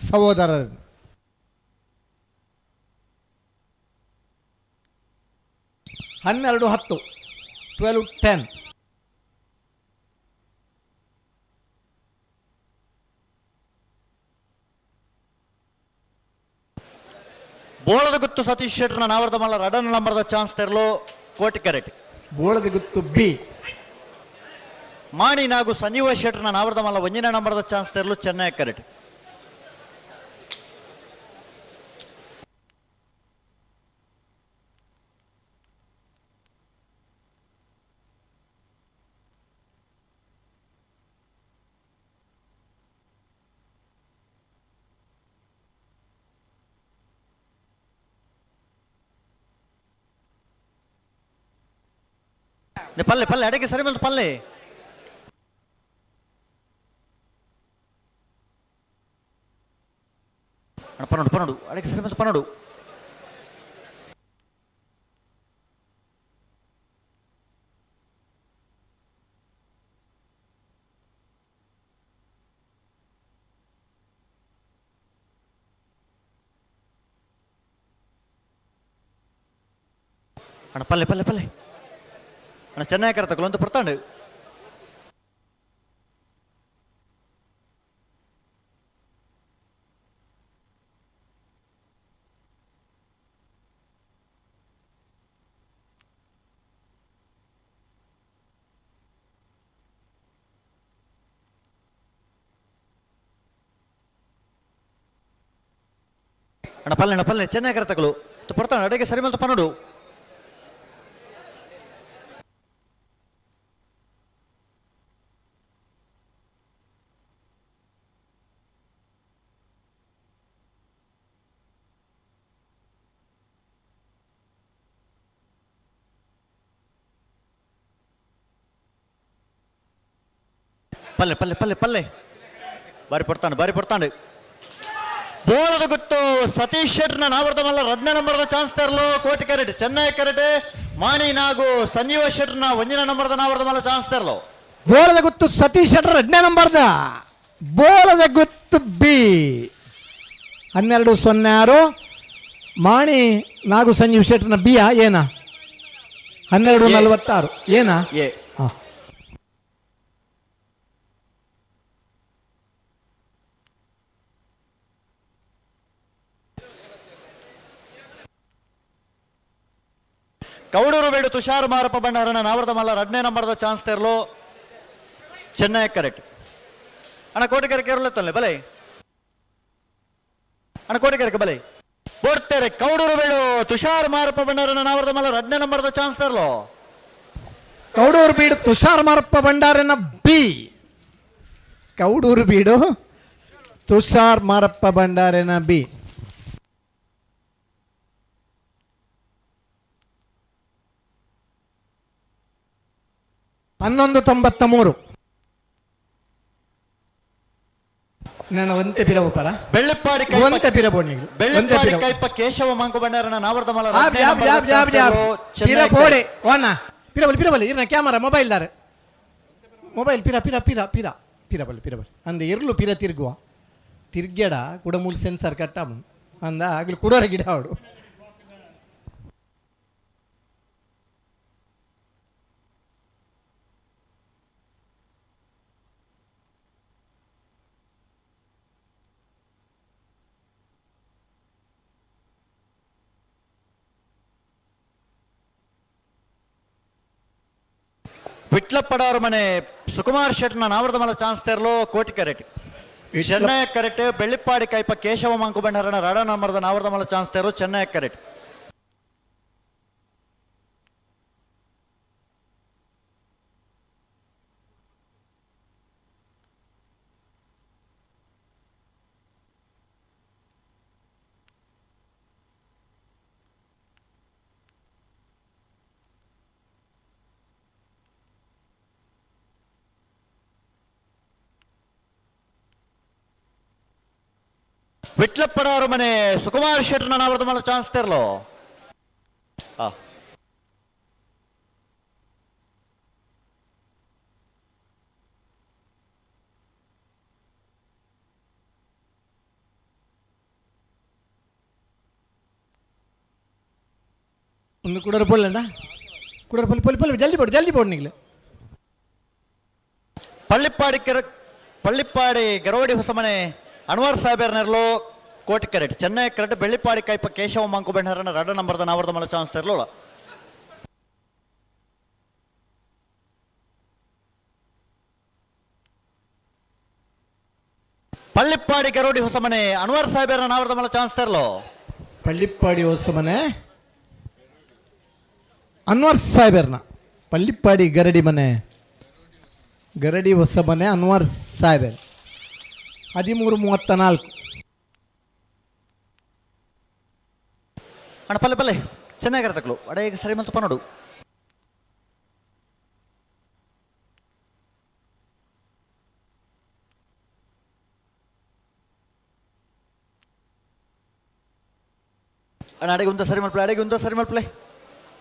ಸಹೋದರರು 12-10 12-10 ಬೋಳದ ಗುತ್ತು ಸತೀಶ್ ಶೆಟ್ಟರ್ನ ನಾವರ್ದ ಮಲ್ಲ ರಡನ್ ನಂಬರ್ದ ಚಾನ್ಸ್ ತರಲು ಕೋಟಿ ಕರೆಟ್ ಬೋಳದ ಗುತ್ತು ಬಿ ಮಾಣಿ ನಾಗು ಸಂಜೀವ ಶೆಟ್ಟರ್ನ ನಾವರ್ದ ಮಲ್ಲ ಒಂಜಿನ ನಂಬರ್ದ ಚಾನ್ಸ್ ತರಲು ಚೆನ್ನೈ ಕರೆಟ್ ಪಲ್ಲೆ ಪಲ್ಲೆ ಅಡಿಗೆ ಸರಿ ಬಂತು ಪಲ್ಲೆ ಪನ್ನೋಡು ಅಡಿಗೆ ಸರಿ ಬಂತು ಪನ್ನೋಡು ಅಣ್ಣ ಪಲ್ಲೆ ಪಲ್ಲೆ ಪಲ್ಲೆ ಅಣ್ಣ ಚೆನ್ನೈ ಕರೆತಕಲು ಅಂತ ಬರ್ತಾಂಡು ಅಣ್ಣ ಪಲ್ಲೆ ಚೆನ್ನಾಗಿ ಕರೆತಗಳು ಪಡ್ತಾನೆ ಅಡೆಗೆ ಸರಿ ಮಲ್ತ ಪನ್ನಡು ಪಲ್ಲೆ ಬಾರಿ ಪಡ್ತಾಂಡು ಬೋಳದ ಗುತ್ತು ಸತೀಶ್ ಶೆಟ್ನ ನಾವರ್ದ ಮಲ್ಲ 2ನೇ ನಂಬರ್ದ ಚಾನ್ಸ್ ತರಲು ಕೋಟಿ ಕ್ಯಾರೆಟ್ ಚೆನ್ನೈ ಕ್ಯಾರೆಟ್ ಮಾಣಿ ನಾಗು ಸಂಜೀವ ಶೆಟ್ನ 1ನೇ ನಂಬರ್ದ ನಾವರ್ದ ಮಲ್ಲ ಚಾನ್ಸ್ ತರಲು ಬೋಳದ ಗುತ್ತು ಸತೀಶ್ ಶೆಟ್ರ 2ನೇ ನಂಬರ್ದ ಬೋಳದ ಗುತ್ತು ಬಿ 12-06 ಮಾಣಿ ನಾಗು ಸಂಜೀವ್ ಶೆಟ್ರನ ಬಿಯಾ ಏನ 12-46 ಏನಾ ಎ ಕೌಡೂರು ಬೇಡು ತುಷಾರ್ ಮಾರಪ್ಪ ಬಂಡಾರನ ನಾವರ್ದ ಮಲ್ಲ 2ನೇ ನಂಬರ್ದ ಚಾನ್ಸ್ ತೆರಲು ಚೆನ್ನೈ ಕರೆಕ್ಟ್ ಅಣ್ಣ ಕೋಟಿಕೆರೆಕೆ ಇರಲತ್ತಲ್ಲ ಬಲೆ ಅಣ್ಣ ಕೋಟಿಕೆರೆಕೆ ಬಲೆ ಕೊಡ್ತೇರೆ ಕೌಡೂರು ಬೇಡು ತುಷಾರ್ ಮಾರಪ್ಪ ಬಂಡಾರನ ನಾವರ್ದ ಮಲ್ಲ 2ನೇ ನಂಬರ್ದ ಚಾನ್ಸ್ ತೆರಲು ಕೌಡೂರು ಬೀಡು ತುಷಾರ್ ಮಾರಪ್ಪ ಭಂಡಾರನ ಬಿ ಕೌಡೂರು ಬೀಡು ತುಷಾರ್ ಮಾರಪ್ಪ ಭಂಡಾರನ ಬಿ 11-93 ನಾನು ಒಂತೆ ಪಿರವು ಪರ ಬೆಳ್ಳಿಪ್ಪಾಡಿ ಒಂತೆ ಪಿರಬೋಣಿಗಳು ಬೆಳ್ಳಿಪ್ಪಾಡಿ ಕೈಪ ಕೇಶವ ಮಂಕು ಬಂಡಾರನ ನಾವರ್ದ ಮಲ್ಲ ಪಿರಬೋಡೆ ವಾನ ಪಿರಬಲ್ ಇರ್ನ ಕ್ಯಾಮರಾ ಮೊಬೈಲ್ ದಾರೆ ಮೊಬೈಲ್ ಪಿರಬಲ್ ಅಂದ ಇರ್ಲು ಪಿರ ತಿರ್ಗುವ ತಿರ್ಗ್ಯಡ ಕೂಡ ಮೂಲ ಸೆನ್ಸರ್ ಕಟ್ಟಾಮು ಅಂದ ಆಗ್ಲು ಕುಡೋರ ಗಿಡ ಅವಡು ವಿಟ್ಲಪ್ಪಡವ್ರ ಮನೆ ಸುಕುಮಾರ್ ಶೆಟ್ನ ನಾವರ್ದ ಮಲ್ಲ ಚಾನ್ಸ್ ತೆರಲು ಕೋಟಿ ಕ್ಯಾರೆಟ್ ಚೆನ್ನೈ ಕ್ಯಾರೆಟ್ ಬೆಳ್ಳಿಪ್ಪಾಡಿ ಕೈಪ ಕೇಶವ ಮಂಕು ಬಂಡಾರನ 2ನೇ ನಂಬರ್ದ ನಾವರ್ದ ಮಲ್ಲ ಚಾನ್ಸ್ ತೆರಲು ಚೆನ್ನೈ ಕ್ಯಾರೆಟ್ ವಿಟ್ಲಪ್ಪಡವ್ರ ಮನೆ ಸುಕುಮಾರ್ ಶೆಟ್ನ ನಾವರ್ದ ಮಲ್ಲ ಚಾನ್ಸ್ ತೆರಲು ಒಂದು ಕುಡರ ಪೊಲ್ಲಂಡ ಕುಡರ ಪೊಲ್ಲಿ ಜಲ್ದಿ ಬೋಡ್ ನಿಗ್ಲೆ ಪಳ್ಳಿಪ್ಪಾಡಿ ಗರವಡಿ ಹೊಸಮನೆ ಅನ್ವರ್ ಸಾಹೇಬರ್ ನೆರಲು ಕೋಟಿ ಕ್ಯಾರೆಟ್ ಚೆನ್ನೈ ಕ್ಯಾರೆಟ್ ಬೆಳ್ಳಿಪ್ಪಾಡಿ ಕೈಪ ಕೇಶವ ಮಂಕು ಬಂಡಾರನ 2ನೇ ನಂಬರ್ದ ನಾವರ್ದ ಮಲ್ಲ ಚಾನ್ಸ್ ತೆರಲು ಪಳ್ಳಿಪ್ಪಾಡಿ ಗರೋಡಿ ಹೊಸಮನೆ ಅನ್ವರ್ ಸಾಹೇಬರ ನಾವರ್ದ ಮಲ್ಲ ಚಾನ್ಸ್ ತೆರಲು ಪಳ್ಳಿಪ್ಪಾಡಿ ಹೊಸಮನೆ ಅನ್ವರ್ ಸಾಹೇಬರ್ನ ಪಳ್ಳಿಪ್ಪಾಡಿ ಗರಡಿ ಹೊಸಮನೆ ಅನ್ವರ್ ಸಾಹೇಬರ್ 13-34 ಅಣ್ಣ ಪಲ್ಲೆ ಚೆನ್ನಾಗಿರತಕ್ಕಳು ಅಡೆಗೆ ಸರಿ ಮಲ್ತಪ್ಪ ನೋಡು ಅಣ್ಣ ಅಡೆಗೆ ಸರಿ ಮಲ್ಪಲೆ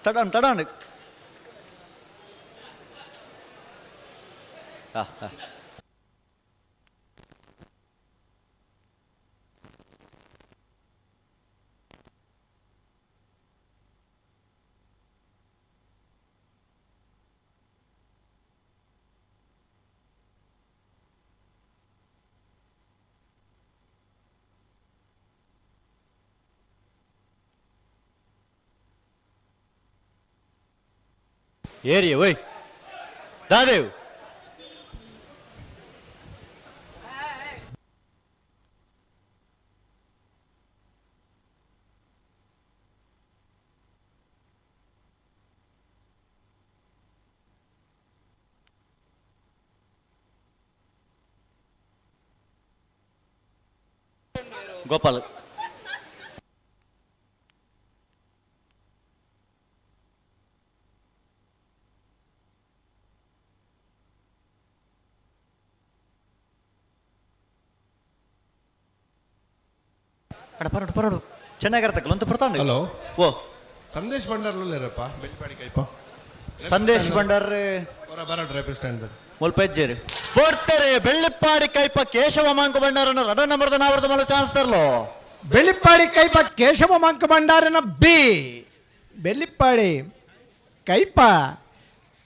ತಡಾಂಡ್ ಹಾ ಏರಿಯ ಓಯ್ ದಾದೇವ್ ಗೋಪಾಲ್. ಅಣ್ಣ ಪರಡು ಚೆನ್ನಾಗಿರತ್ತಕ್ಕಲ್ಲ ಅಂತ ಬರ್ತಾಂಡು. ಹಲೋ ಓ ಸಂದೇಶ್ ಭಂಡಾರಲ್ಲಪ್ಪ ಬೆಳ್ಳಿಪಾಡಿ ಕೈಪ ಸಂದೇಶ್ ಭಂಡಾರ್ ಬರಡು ರೆಪ್ರೆಸೆಂಟ್ ಮುಲ್ಪೆಜ್ಜೇರಿ ಕೊಡ್ತಾರೆ. ಬೆಳ್ಳಿಪ್ಪಾಡಿ ಕೈಪ ಕೇಶವ ಮಾಂಕ ಭಂಡಾರನ ರಡ ನಂಬರ್ದ ನಾವರ್ದ ಮಲ ಚಾನ್ಸ್ ತರ್ಲೋ. ಬೆಳ್ಳಿಪ್ಪಾಡಿ ಕೈಪ ಕೇಶವ ಮಂಕ ಭಂಡಾರನ ಬಿ ಬೆಳ್ಳಿಪ್ಪಾಡಿ ಕೈಪ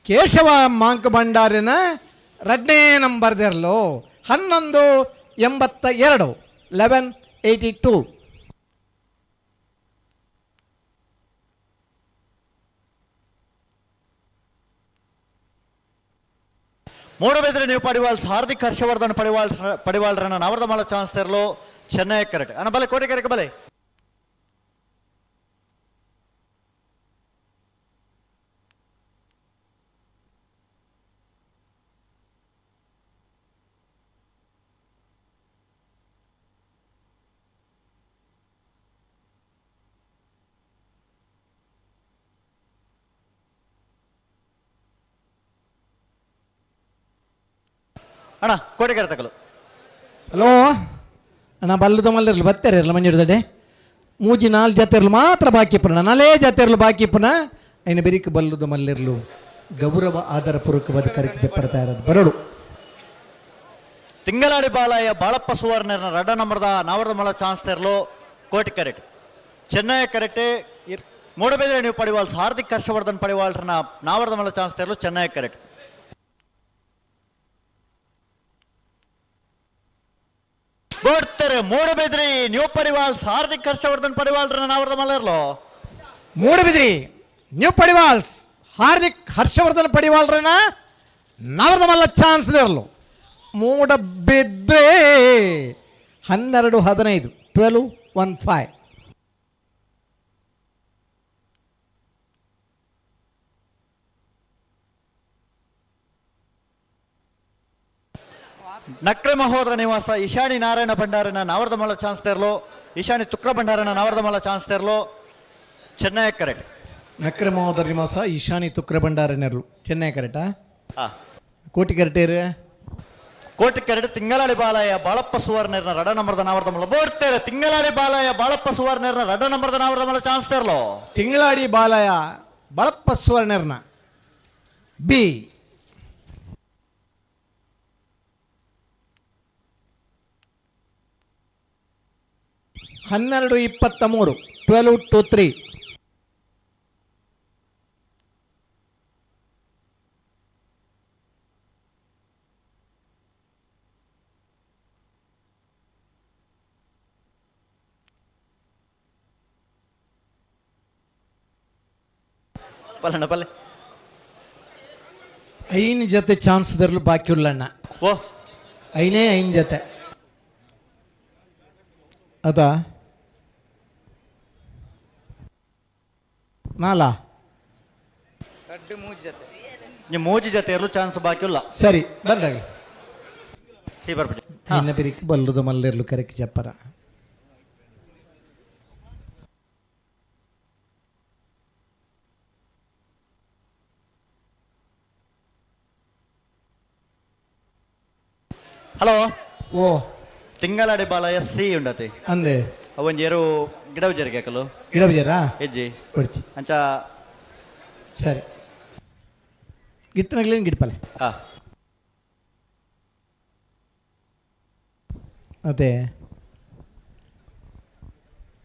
ಕೇಶವ ಮಾಂಕ ಭಂಡಾರಿನ 2ನೇ ನಂಬರ್ದಿರಲು 1182 1182. ಮೂಡಬಿದ್ರೆ ನೀವು ಪಡಿವಾಲ್ಸ್ ಹಾರ್ದಿಕ್ ಹರ್ಷವರ್ಧನ್ ಪಡಿವಾಳ್ರನ್ನ ನಾವರ್ದ ಮಲ ಚಾನ್ಸ್ ತರ್ಲೋ. ಚೆನ್ನೈ ಕರೆಕ್ಟ್ ಅಣ್ಣ ಬಲೆ ಕೋಟೆ ಕರೆಕ್ಟ್ ಬಲೆ. ಅಣ್ಣ ಕೋಟೆ ಕರೆ ತಗಲು. ಹಲೋ ಅಣ್ಣ ಬಲ್ಲುದ ಮಲ್ಲಿರಲು ಬರ್ತಾರೆ ಇರಲ್ಲ ಮಂಜುಡದೆ 3-4 ಜಾತಿರ್ಲು ಮಾತ್ರ ಬಾಕಿ ಪುಣ 4 ಜಾತಿರ್ಲು ಬಾಕಿ ಪುಣ ಐನ ಬೆರಿಕ ಬಲ್ಲುದ ಮಲ್ಲಿರ್ಲು ಗೌರವ ಆಧಾರಪೂರ್ವಕವಾದ ಕರೆಗೆ ಬರ್ತಾ ಇರೋದು ಬರೋಡು. ತಿಂಗಳಾಡಿ ಬಾಲಯ್ಯ ಬಾಳಪ್ಪ ಸುವರ್ಣನ ರಡ ನಂಬರ್ದ ನಾವರ್ದ ಮಲ ಚಾನ್ಸ್ ತರ್ಲೋ. ಕೋಟಿ ಕರೆಕ್ಟ್ ಚೆನ್ನೈ ಕರೆಕ್ಟ್. ಮೂಡಬಿದ್ರೆ ನೀವು ಪಡಿವಾಲ್ಸ್ ಹಾರ್ದಿಕ್ ಹರ್ಷವರ್ಧನ್ ಪಡಿವಾಳ್ರನ್ನ ನಾವರ್ದ ಮಲ ಚಾನ್ಸ್ ತರ್ಲೋ. ಚೆನ್ನೈ ಕರೆಕ್ಟ್. ಕೊಡ್ತಾರೆ ಮೂಡಬಿದ್ರಿ ನ್ಯೂ ಪಡಿವಾಲ್ಸ್ ಹಾರ್ದಿಕ್ ಹರ್ಷವರ್ಧನ್ ಪಡಿವಾಳ್ರನ್ನ ನಾವರ್ದ ಮಲ ಇರ್ಲೋ. ಮೂಡಬಿದ್ರಿ ನ್ಯೂ ಪಡಿವಾಲ್ಸ್ ಹಾರ್ದಿಕ್ ಹರ್ಷವರ್ಧನ್ ಪಡಿವಾಲ್ರನ್ನ ನಾವರ್ದ ಮಲ್ಲ ಚಾನ್ಸ್ ಇರಲು. ಮೂಡಬಿದ್ರೆ 12-15 12-15. ನಕ್ರೆ ಮಹೋದರ ನಿವಾಸ ಈಶಾನಿ ನಾರಾಯಣ ಭಂಡಾರನ ನಾವರ್ದ ಮಲ ಚಾನ್ಸ್ ತರ್ಲೋ. ಈಶಾನಿ ತುಕ್ರ ಭಂಡಾರನ ನಾವರ್ದ ಮಲ ಚಾನ್ಸ್ ತರ್ಲೋ. ಚೆನ್ನೈ ಕರೆಕ್ಟ್. ನಕ್ರೆ ಮಹೋದರ ನಿವಾಸ ಈಶಾನಿ ತುಕ್ರ ಭಂಡಾರನೆರಲು ಚೆನ್ನೈ ಕರೆಕ್ಟಾ. ಕೋಟಿ ಕರೆಕ್ಟೇರು ಕೋಟಿ ಕರೆಕ್ಟ್. ತಿಂಗಳಾಡಿ ಬಾಲಯ್ಯ ಬಾಳಪ್ಪ ಸುವರ್ಣರ್ನ ರಡ ನಂಬರ್ದ ನಾವರ್ದ ಮಲ ಬೋಡ್ತೇರೆ. ತಿಂಗಳಾಡಿ ಬಾಲಯ್ಯ ಬಾಳಪ್ಪ ಸುವರ್ಣರ್ನ ರಡ ನಂಬರ್ದ ನಾವರ್ದ ಮಲ ಚಾನ್ಸ್ ತರ್ಲೋ. ತಿಂಗಳಾಡಿ ಬಾಲಯ ಬಳಪ್ಪ ಸುವರ್ಣರ್ನ ಬಿ 12-23 12-3. ಪಲ್ಲಣ್ಣ ಪಲ್ಲೆ 5 ಜೊತೆ ಚಾನ್ಸ್ ದರ್ಲು ಬಾಕಿ ಉಳ್ಳಣ್ಣ. ಓ 5 ಜೊತೆ ಅದಾ 4 ನೀವು ಮೂಜಿ ಜೊತೆ ಇರಲು ಚಾನ್ಸ್ ಬಾಕಿ ಇಲ್ಲ. ಸರಿ ಬರ್ದಾಗಲಿ ಸಿ ಬರ್ಬಿಡಿ. ಇನ್ನ ಬಿರಿಕ್ ಬಲ್ಲುದು ಮಲ್ಲಿರ್ಲು ಕರೆಕ್ಟ್ చెప్పರ. ಹಲೋ ಓ ತಿಂಗಳಾಡಿ ಬಾಲಯ್ಯ ಸಿ ಉಂಡತಿ ಅಂದೆ ಅವಂಜೇರು ಗಿಡ ಉಜ್ಜರಿಗೆ ಹಾಕಲು ಗಿಡ ಬಜಾರಾ ಹೆಜ್ಜಿ ಕೊಡ್ಚಿ ಅಂಚ ಸರಿ ಗಿತ್ತನಗ್ಲೇನು ಗಿಡಪಲೆ ಅದೇ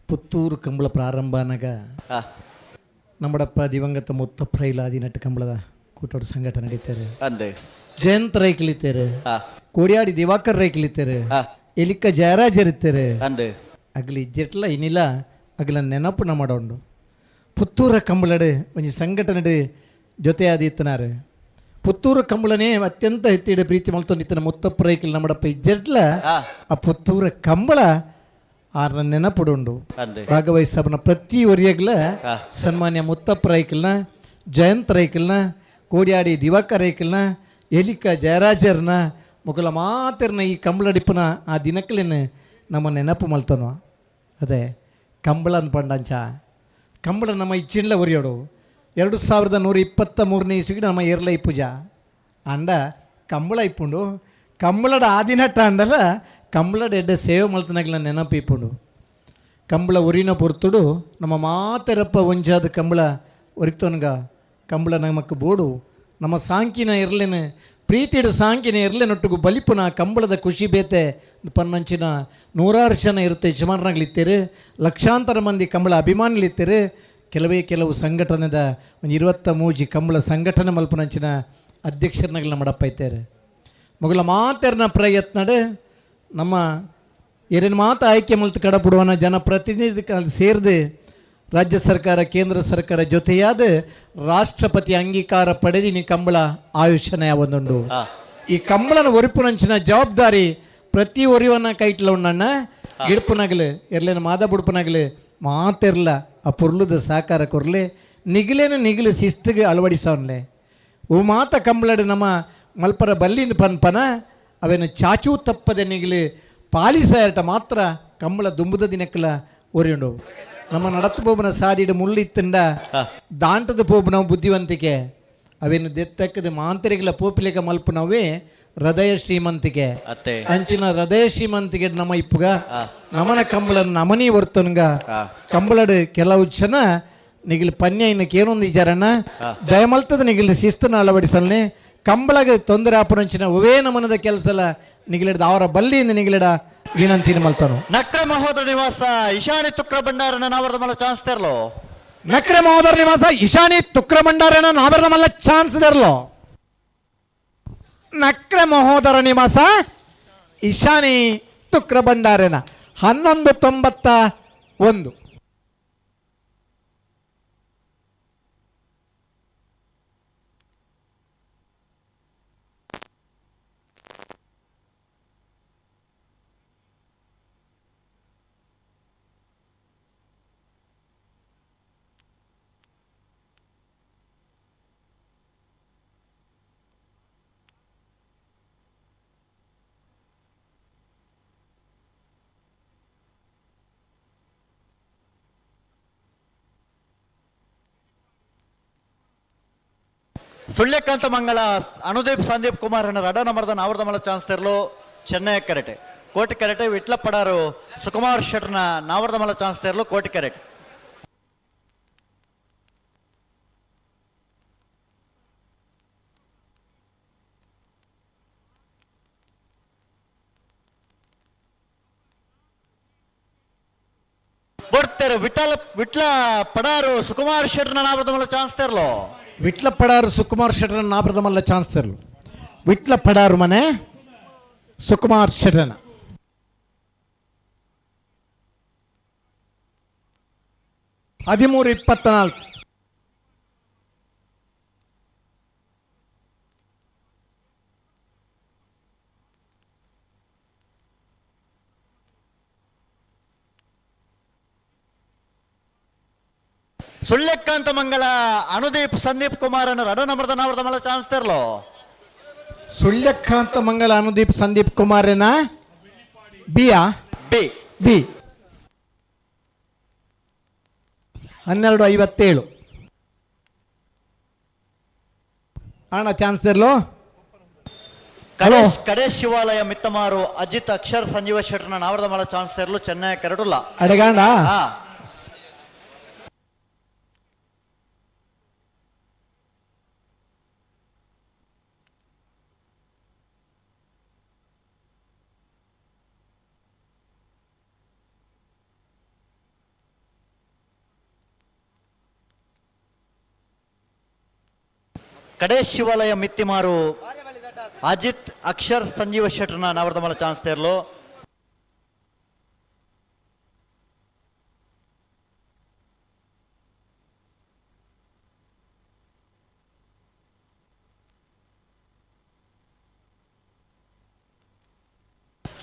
ಪುತ್ತೂರು ಕಂಬಳ ಪ್ರಾರಂಭನಾಗ ನಮ್ಮಡಪ್ಪ ದಿವಂಗತ ಮುತ್ತಪ್ಪ ರೈಲಾದಿ ನಟ್ಟು ಕಂಬಳದ ಕೂಟೋಟ ಸಂಘಟನೆ ನಡೀತಾರೆ. ಅಂದೆ ಜಯಂತ್ ರೈ ಕಲಿತಾರೆ, ಕೋಡಿಯಾಡಿ ದಿವಾಕರ್ ರೈ ಕಲಿತಾರೆ, ಎಲಿಕ್ಕ ಜಯರಾಜ್ ಇರ್ತಾರೆ. ಅಂದೆ ಅಗ್ಲಿ ಇಜ್ಜೆಟ್ಲ ಏನಿಲ್ಲ ಅಗ್ಲ ನೆನಪುನ ಮಾಡೋಂಡು ಪುತ್ತೂರ ಕಂಬಳಡೆ ಒಂಜಿ ಸಂಘಟನೆ ಜೊತೆ ಆದಿತ್ತನಾರೆ. ಪುತ್ತೂರು ಕಂಬಳನೇ ಅತ್ಯಂತ ಹೆಚ್ಚಿಡ ಪ್ರೀತಿ ಮಲ್ತೊಂದಿತ್ತನ ಮುತ್ತಪ್ಪ ರೈಕಲ್ ನಮ್ಮಡಪ್ಪ ಇಜ್ಜೆಟ್ಲ ಆ ಪುತ್ತೂರ ಕಂಬಳ ಆರ್ನ ನೆನಪುಡುಂಡು ಭಾಗವಹಿಸಬನ ಪ್ರತಿ ಒರಿಯಗ್ಲ ಸನ್ಮಾನ್ಯ ಮುತ್ತಪ್ಪ ರೈಕಲ್ನ, ಜಯಂತ್ ರೈಕಲ್ನ, ಕೋಡಿಯಾಡಿ ದಿವಾಕರ್ ರೈಕಲ್ನ, ಎಲಿಕ ಜಯರಾಜರ್ನ ಮೊಗಲ ಮಾತಿರ್ನ ಈ ಕಂಬಳಡಿಪ್ಪನ ಆ ದಿನಕ್ಕಲೇನು ನಮ್ಮ ನೆನಪು ಮಲ್ತನೋ. ಅದೇ ಕಂಬಳ ಅನ್ಪಂಡಂಚ ಕಂಬಳ ನಮ್ಮ ಇಚ್ಚಿಂಡ್ಲ ಉರಿಯೋಡು 2123 ಇಸ್ವಿಗೆ ನಮ್ಮ ಏರ್ಲ ಪೂಜ ಅಂಡ ಕಂಬಳ ಇಪ್ಪುಂಡು ಕಂಬಳದ ಆದಿನಟ್ಟ ಅಂಡಲ್ಲ ಕಂಬಳದ ಎಡ್ಡೆ ಸೇವೆ ಮಲ್ತನಾಗಲ ನೆನಪು ಇಪ್ಪುಂಡು ಕಂಬಳ ಉರಿನ ಪೊರ್ತುಡು ನಮ್ಮ ಮಾತೆರಪ್ಪ ಒಂಜಾದ ಕಂಬಳ ಒರಿತೋನ್ಗ ಕಂಬಳ ನಮಕ್ಕೆ ಬೋಡು ನಮ್ಮ ಸಾಂಕಿನ ಇರ್ಲೇನು ಪ್ರೀತಿಡ ಸಾಂಕಿನ ಇರ್ಲೇನೊಟ್ಟಿಗೂ ಬಲಿಪುನ ಕಂಬಳದ ಖುಷಿ ಬೇತೆ ಪನ್ನಂಚಿನ 100 ಜನ ಇರುತ್ತೆ ಯಜಮಾನರಾಗ್ಲಿತ್ತೀರಿ ಲಕ್ಷಾಂತರ ಮಂದಿ ಕಂಬಳ ಅಭಿಮಾನಿಲಿತ್ತೀರಿ ಕೆಲವು ಸಂಘಟನೆದ ಒಂದು 23 ಕಂಬಳ ಸಂಘಟನೆ ಮಲ್ಪನಂಚಿನ ಅಧ್ಯಕ್ಷರನ್ನಾಗಲಿ ಮಾಡಪ್ಪ ಇದ್ದಾರೆ ಮೊದಲ ಮಾತೆರ್ನ ಪ್ರಯತ್ನಡೆ ನಮ್ಮ ಏನೇನು ಮಾತು ಆಯ್ಕೆ ಮಲ್ತು ಕಡಪುಡುವನ ಜನಪ್ರತಿನಿಧಿ ಸೇರಿದು ರಾಜ್ಯ ಸರ್ಕಾರ ಕೇಂದ್ರ ಸರ್ಕಾರ ಜೊತೆಯಾದ ರಾಷ್ಟ್ರಪತಿ ಅಂಗೀಕಾರ ಪಡೆದಿನಿ ಕಂಬಳ ಆಯುಷ್ಯನೇ ಒಂದುಂಡು ಈ ಕಂಬಳನ ಒರಿಪುನಂಚಿನ ಜವಾಬ್ದಾರಿ ಪ್ರತಿ ಒರಿವನ್ನ ಕೈಟ್ಲ ಉಣ್ಣಣ್ಣ ಗಿಡ್ಪುನಾಗಲಿ ಎರ್ಲೇನ ಮಾದ ಬುಡ್ಪುನಾಗಲಿ ಮಾತೆರ್ಲ ಆ ಪುರ್ಲುದ ಸಾಕಾರ ಕೊರ್ಲೆ ನಿಗಿಲು ಶಿಸ್ತಿಗೆ ಅಳವಡಿಸೋನ್ಲೆ ಓ ಮಾತ ಕಂಬಳಡು ನಮ್ಮ ಮಲ್ಪರ ಬಲ್ಲಿಂದ ಪನ್ಪನ ಅವೇನು ಚಾಚೂ ತಪ್ಪದೆ ನಿಗಿಲು ಪಾಲಿಸಾಯಟ ಮಾತ್ರ ಕಂಬಳ ದುಂಬುದ ದಿನಕ್ಕಲ ಒರಿಯುಂಡು ನಮ್ಮ ನಡತ್ತು ಪೋಪನ ಸಾದಿಡು ಮುಳ್ಳಿತ್ತಂಡ ದಾಂಟದ ಪೋಪನ ಬುದ್ಧಿವಂತಿಕೆ ಅವೇನು ದೆತ್ತಕ್ಕದ ಮಾಂತರಿಗಳ ಪೋಪಿಲೆಗ ಮಲ್ಪನವೇ ಹೃದಯ ಶ್ರೀಮಂತಿಕೆ ಅಂಚಿನ ಹೃದಯ ಶ್ರೀಮಂತಿಕೆ ನಮ್ಮ ಇಪ್ಪುಗ ನಮನ ಕಂಬಳ ನಮನಿ ವರ್ತನ್ಗ ಕಂಬಳಡು ಕೆಲವು ಜನ ನಿಗಿಲು ಪನ್ಯ ಇನ್ನಕ್ಕೆ ಏನೊಂದು ಇಜಾರಣ್ಣ ದಯಮಲ್ತದ ನಿಗಿಲು ಶಿಸ್ತನ ಅಳವಡಿಸಲ್ನೆ ಕಂಬಳಗೆ ತೊಂದರೆ ಆಪರಂಚಿನ ಒವೇ ನಮನದ ಕೆಲಸಲ ನಿಗಿಲಿಡ್ದ ಅವರ ಬಲ್ಲಿಯಿಂದ ನಿಗಿಲಿಡ ವಿನಂತಿನ ಮಲ್ತಾನು ನಕ್ರ ಮಹೋದರ ನಿವಾಸ ಇಶಾನಿ ತುಕ್ರ ಭಂಡಾರನ ನಾವರದ ಮಲ್ಲ ಚಾನ್ಸ್ ತೆರಲೋ ನಕ್ರೆ ಮಹೋದರ ನಿವಾಸ ಇಶಾನಿ ತುಕ್ರ ಭಂಡಾರನ ನಾವರದ ಮಲ್ಲ ಚಾನ್ಸ್ ತೆರಲೋ ನಕ್ರೆ ಮಹೋದರ ನಿವಾಸ ಇಶಾನಿ ತುಕ್ರ ಭಂಡಾರನ 1191 ಸುಳ್ಯಕಾಂತ ಮಂಗಳ ಅನುದೀಪ್ ಸಂದೀಪ್ ಕುಮಾರ್ ರಡ ನಮರದ ನಾವರದ ಮಲ್ಲ ಚಾನ್ಸ್ ತೆರಲು ಚೆನ್ನೈ ಕೆರೆಟೆ ಕೋಟಿ ಕೆರೆಟೆ ವಿಟ್ಲ ಪಡಾರು ಸುಕುಮಾರ್ ಶೆಟ್ರನ ನಾವರದ ಮಲ್ಲ ಚಾನ್ಸ್ ತೆರಲು ಕೋಟಿ ಕೆರೆಟೆ ಬರ್ತಾರೆ ವಿಟ್ಲ ಪಡಾರು ಸುಕುಮಾರ್ ಶೆಟ್ರನ ನಾವರದ ಮಲ್ಲ ಚಾನ್ಸ್ ತೆರಲು ವಿಟ್ಲ ಪಡಾರು ಸುಕುಮಾರ್ ಶೆಟ್ರನ ನಾಪರದ ಮಲ್ಲ ಚಾನ್ಸ್ ತೆರಲು ವಿಟ್ಲ ಪಡಾರು ಮನೆ ಸುಕುಮಾರ್ ಶೆಟ್ರನ ಹದಿಮೂರು 24 ಸುಳ್ಯಕಾಂತ ಮಂಗಳ ಅನುದೀಪ್ ಸಂದೀಪ್ ಕುಮಾರನ ರಡ ನಮರದ ನಾವರದ ಮಲ್ಲ ಚಾನ್ಸ್ ತೆರಲು ಸುಳ್ಯಕಾಂತ ಮಂಗಲ ಅನುದೀಪ್ ಸಂದೀಪ್ ಕುಮಾರನ ಬಿಯಾ ಬಿ ಬಿ 1257 ಅಣ್ಣ ಚಾನ್ಸ್ ತೆರಲು ಕಡೆ ಶಿವಾಲಯ ಮಿತ್ತಮಾರು ಅಜಿತ್ ಅಕ್ಷರ್ ಸಂಜೀವ ಶೆಟ್ರನ ನಾವರದ ಮಲ್ಲ ಚಾನ್ಸ್ ತೆರಲು ಚೆನ್ನೈ ಕೆರಡುಲ್ಲ ಅಡಗಾಂಡ ಕಡೆ ಶಿವಾಲಯ ಮಿತ್ತಿಮಾರು ಅಜಿತ್ ಅಕ್ಷರ್ ಸಂಜೀವ ಶೆಟ್ರನ ನಾವರದ ಮಲ್ಲ ಚಾನ್ಸ್ ತೆರಲು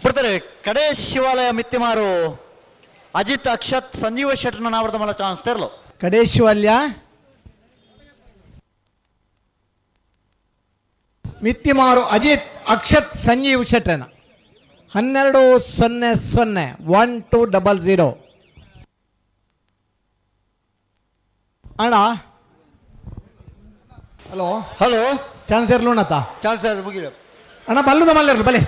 ಬಿಡ್ತಾರೆ ಕಡೆ ಶಿವಾಲಯ ಮಿತ್ತಿಮಾರು ಅಜಿತ್ ಅಕ್ಷತ್ ಸಂಜೀವ ಶೆಟ್ರನ ನಾವರದ ಮಲ್ಲ ಚಾನ್ಸ್ ತೆರಲು ಕಡೆ ಶಿವಾಲಯ ಮಿತ್ತಿಮಾರು ಅಜಿತ್ ಅಕ್ಷತ್ ಸಂಜೀವ್ ಶೆಟ್ರನ 1200 1200 ಅಣ್ಣ ಹಲೋ ಹಲೋ ಚಾನ್ಸ್ ಇರ್ಲು ಅಣ್ಣತ್ತ ಚಾನ್ಸ್ ಮುಗಿಲ ಅಣ್ಣ ಬಲ್ಲದ ಮಲ್ಲೆರ್ಲು ಬಲೆ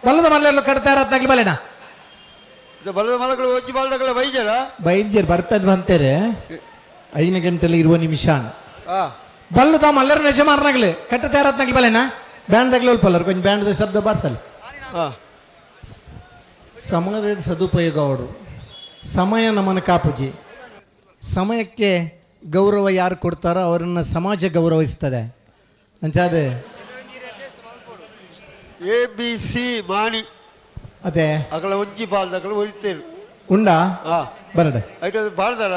ಬಲ್ಲದ ಮಲ್ಲೆರ್ಲು ಕಟ್ತಾ ಇರತ್ತಾಗ್ಲಿ ಬಲೆನಾ ಬಲ್ಲದ ಮಲಗಳು ಒಜ್ಜಿ ಬಾಲ್ಡಗಳ ವೈದ್ಯರ ವೈದ್ಯರು ಬರ್ಪದ್ ಬಂತೇರೆ 5 ಗಂಟೆಲಿ ಇರುವ ನಿಮಿಷ ಬಲ್ಲದ ಮಲ್ಲೆರ್ ನೆಶ ಮಾರ್ನಾಗ್ಲಿ ಕಟ್ತಾ ಇರತ್ತಾಗ್ಲಿ ಬಲೆನಾ ಬ್ಯಾಂಡ್ ತಗ್ಲಿ ಪಲ್ಲರ್ ಕೊಂಚ ಬ್ಯಾಂಡ್ ಶಬ್ದ ಬಾರ್ಸಲ್ ಸಮಯದ ಸದುಪಯೋಗ ಅವಡು ಸಮಯ ನಮ್ಮನ್ನು ಕಾಪುಜಿ ಸಮಯಕ್ಕೆ ಗೌರವ ಯಾರು ಕೊಡ್ತಾರೋ ಅವರನ್ನು ಸಮಾಜ ಗೌರವಿಸ್ತದೆ ಅಂಚಾದೆ ABC ಮಾಣಿ ಅದೇ ಅಗಳ ಒಜ್ಜಿ ಬಾಲ್ದಗಳು ಒರಿತೇರು ಉಂಡಾ ಬರಡೆ ಐಟು ಬಾಳ್ದಾರ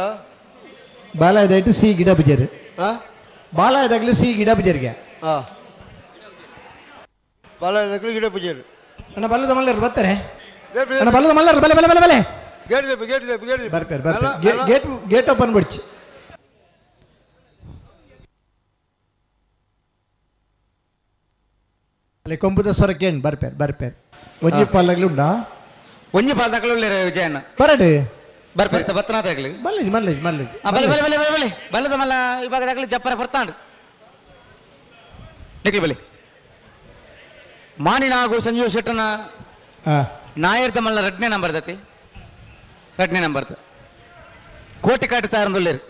ಬಾಲ ಇದಾಯ್ತು ಸಿ ಗಿಡ ಬಿಜರು ಬಾಲ ಇದಾಗಲಿ ಸಿ ಗಿಡ ಬಿಜರಿಗೆ ಬಾಲ್ದಗಳು ಗಿಡ ಪೂಜೆರು ಅಣ್ಣ ಬಲ್ಲದ ಮಲ್ಲರು ಬರ್ತಾರೆ ಅಣ್ಣ ಬಲ್ಲದ ಮಲ್ಲರು ಬಲೆ ಬಲೆ ಬಲೆ ಬಲೆ ಗೇಟ್ ಬರ್ಪೇರು ಬರ್ಪೇರು ಗೇಟ್ ಓಪನ್ ಬಿಡ್ಚಿ ಅಲ್ಲಿ ಕೊಂಬುದ ಸ್ವರಕ್ಕೇನು ಬರ್ಪೇರು ಒಂಜಿ ಪಾಲಾಗ್ಲಿ ಉಂಡಾ ಒಂಜಿ ಪಾಲ್ದಾಕಲು ವಿಜಯಣ್ಣ ಬರಡೆ ಬರ್ಪೇರು ಬತ್ತನಾದಾಗ್ಲಿ ಮಲ್ಲಜ್ ಬಲೆ ಬಲೆ ಬಲೆ ಬಲೆ ಬಲೆ ಬಲ್ಲದ ಮಲ್ಲ ವಿಭಾಗದಾಗಲಿ ಜಪ್ಪರ ಬರ್ತಾಂಡು ನಿಕ್ಲಿ ಬಲೆ ಮಾನಿನಾಗು ಸಂಜೀವ್ ಶೆಟ್ಟನ ನಾಯರ್ದ ಮಲ್ಲ 2ನೇ ನಂಬರ್ ದತಿ 2ನೇ ನಂಬರ್ ಕೋಟಿ ಕಾಟುತ್ತಾ ಇರಂದುಲ್ಲೇರು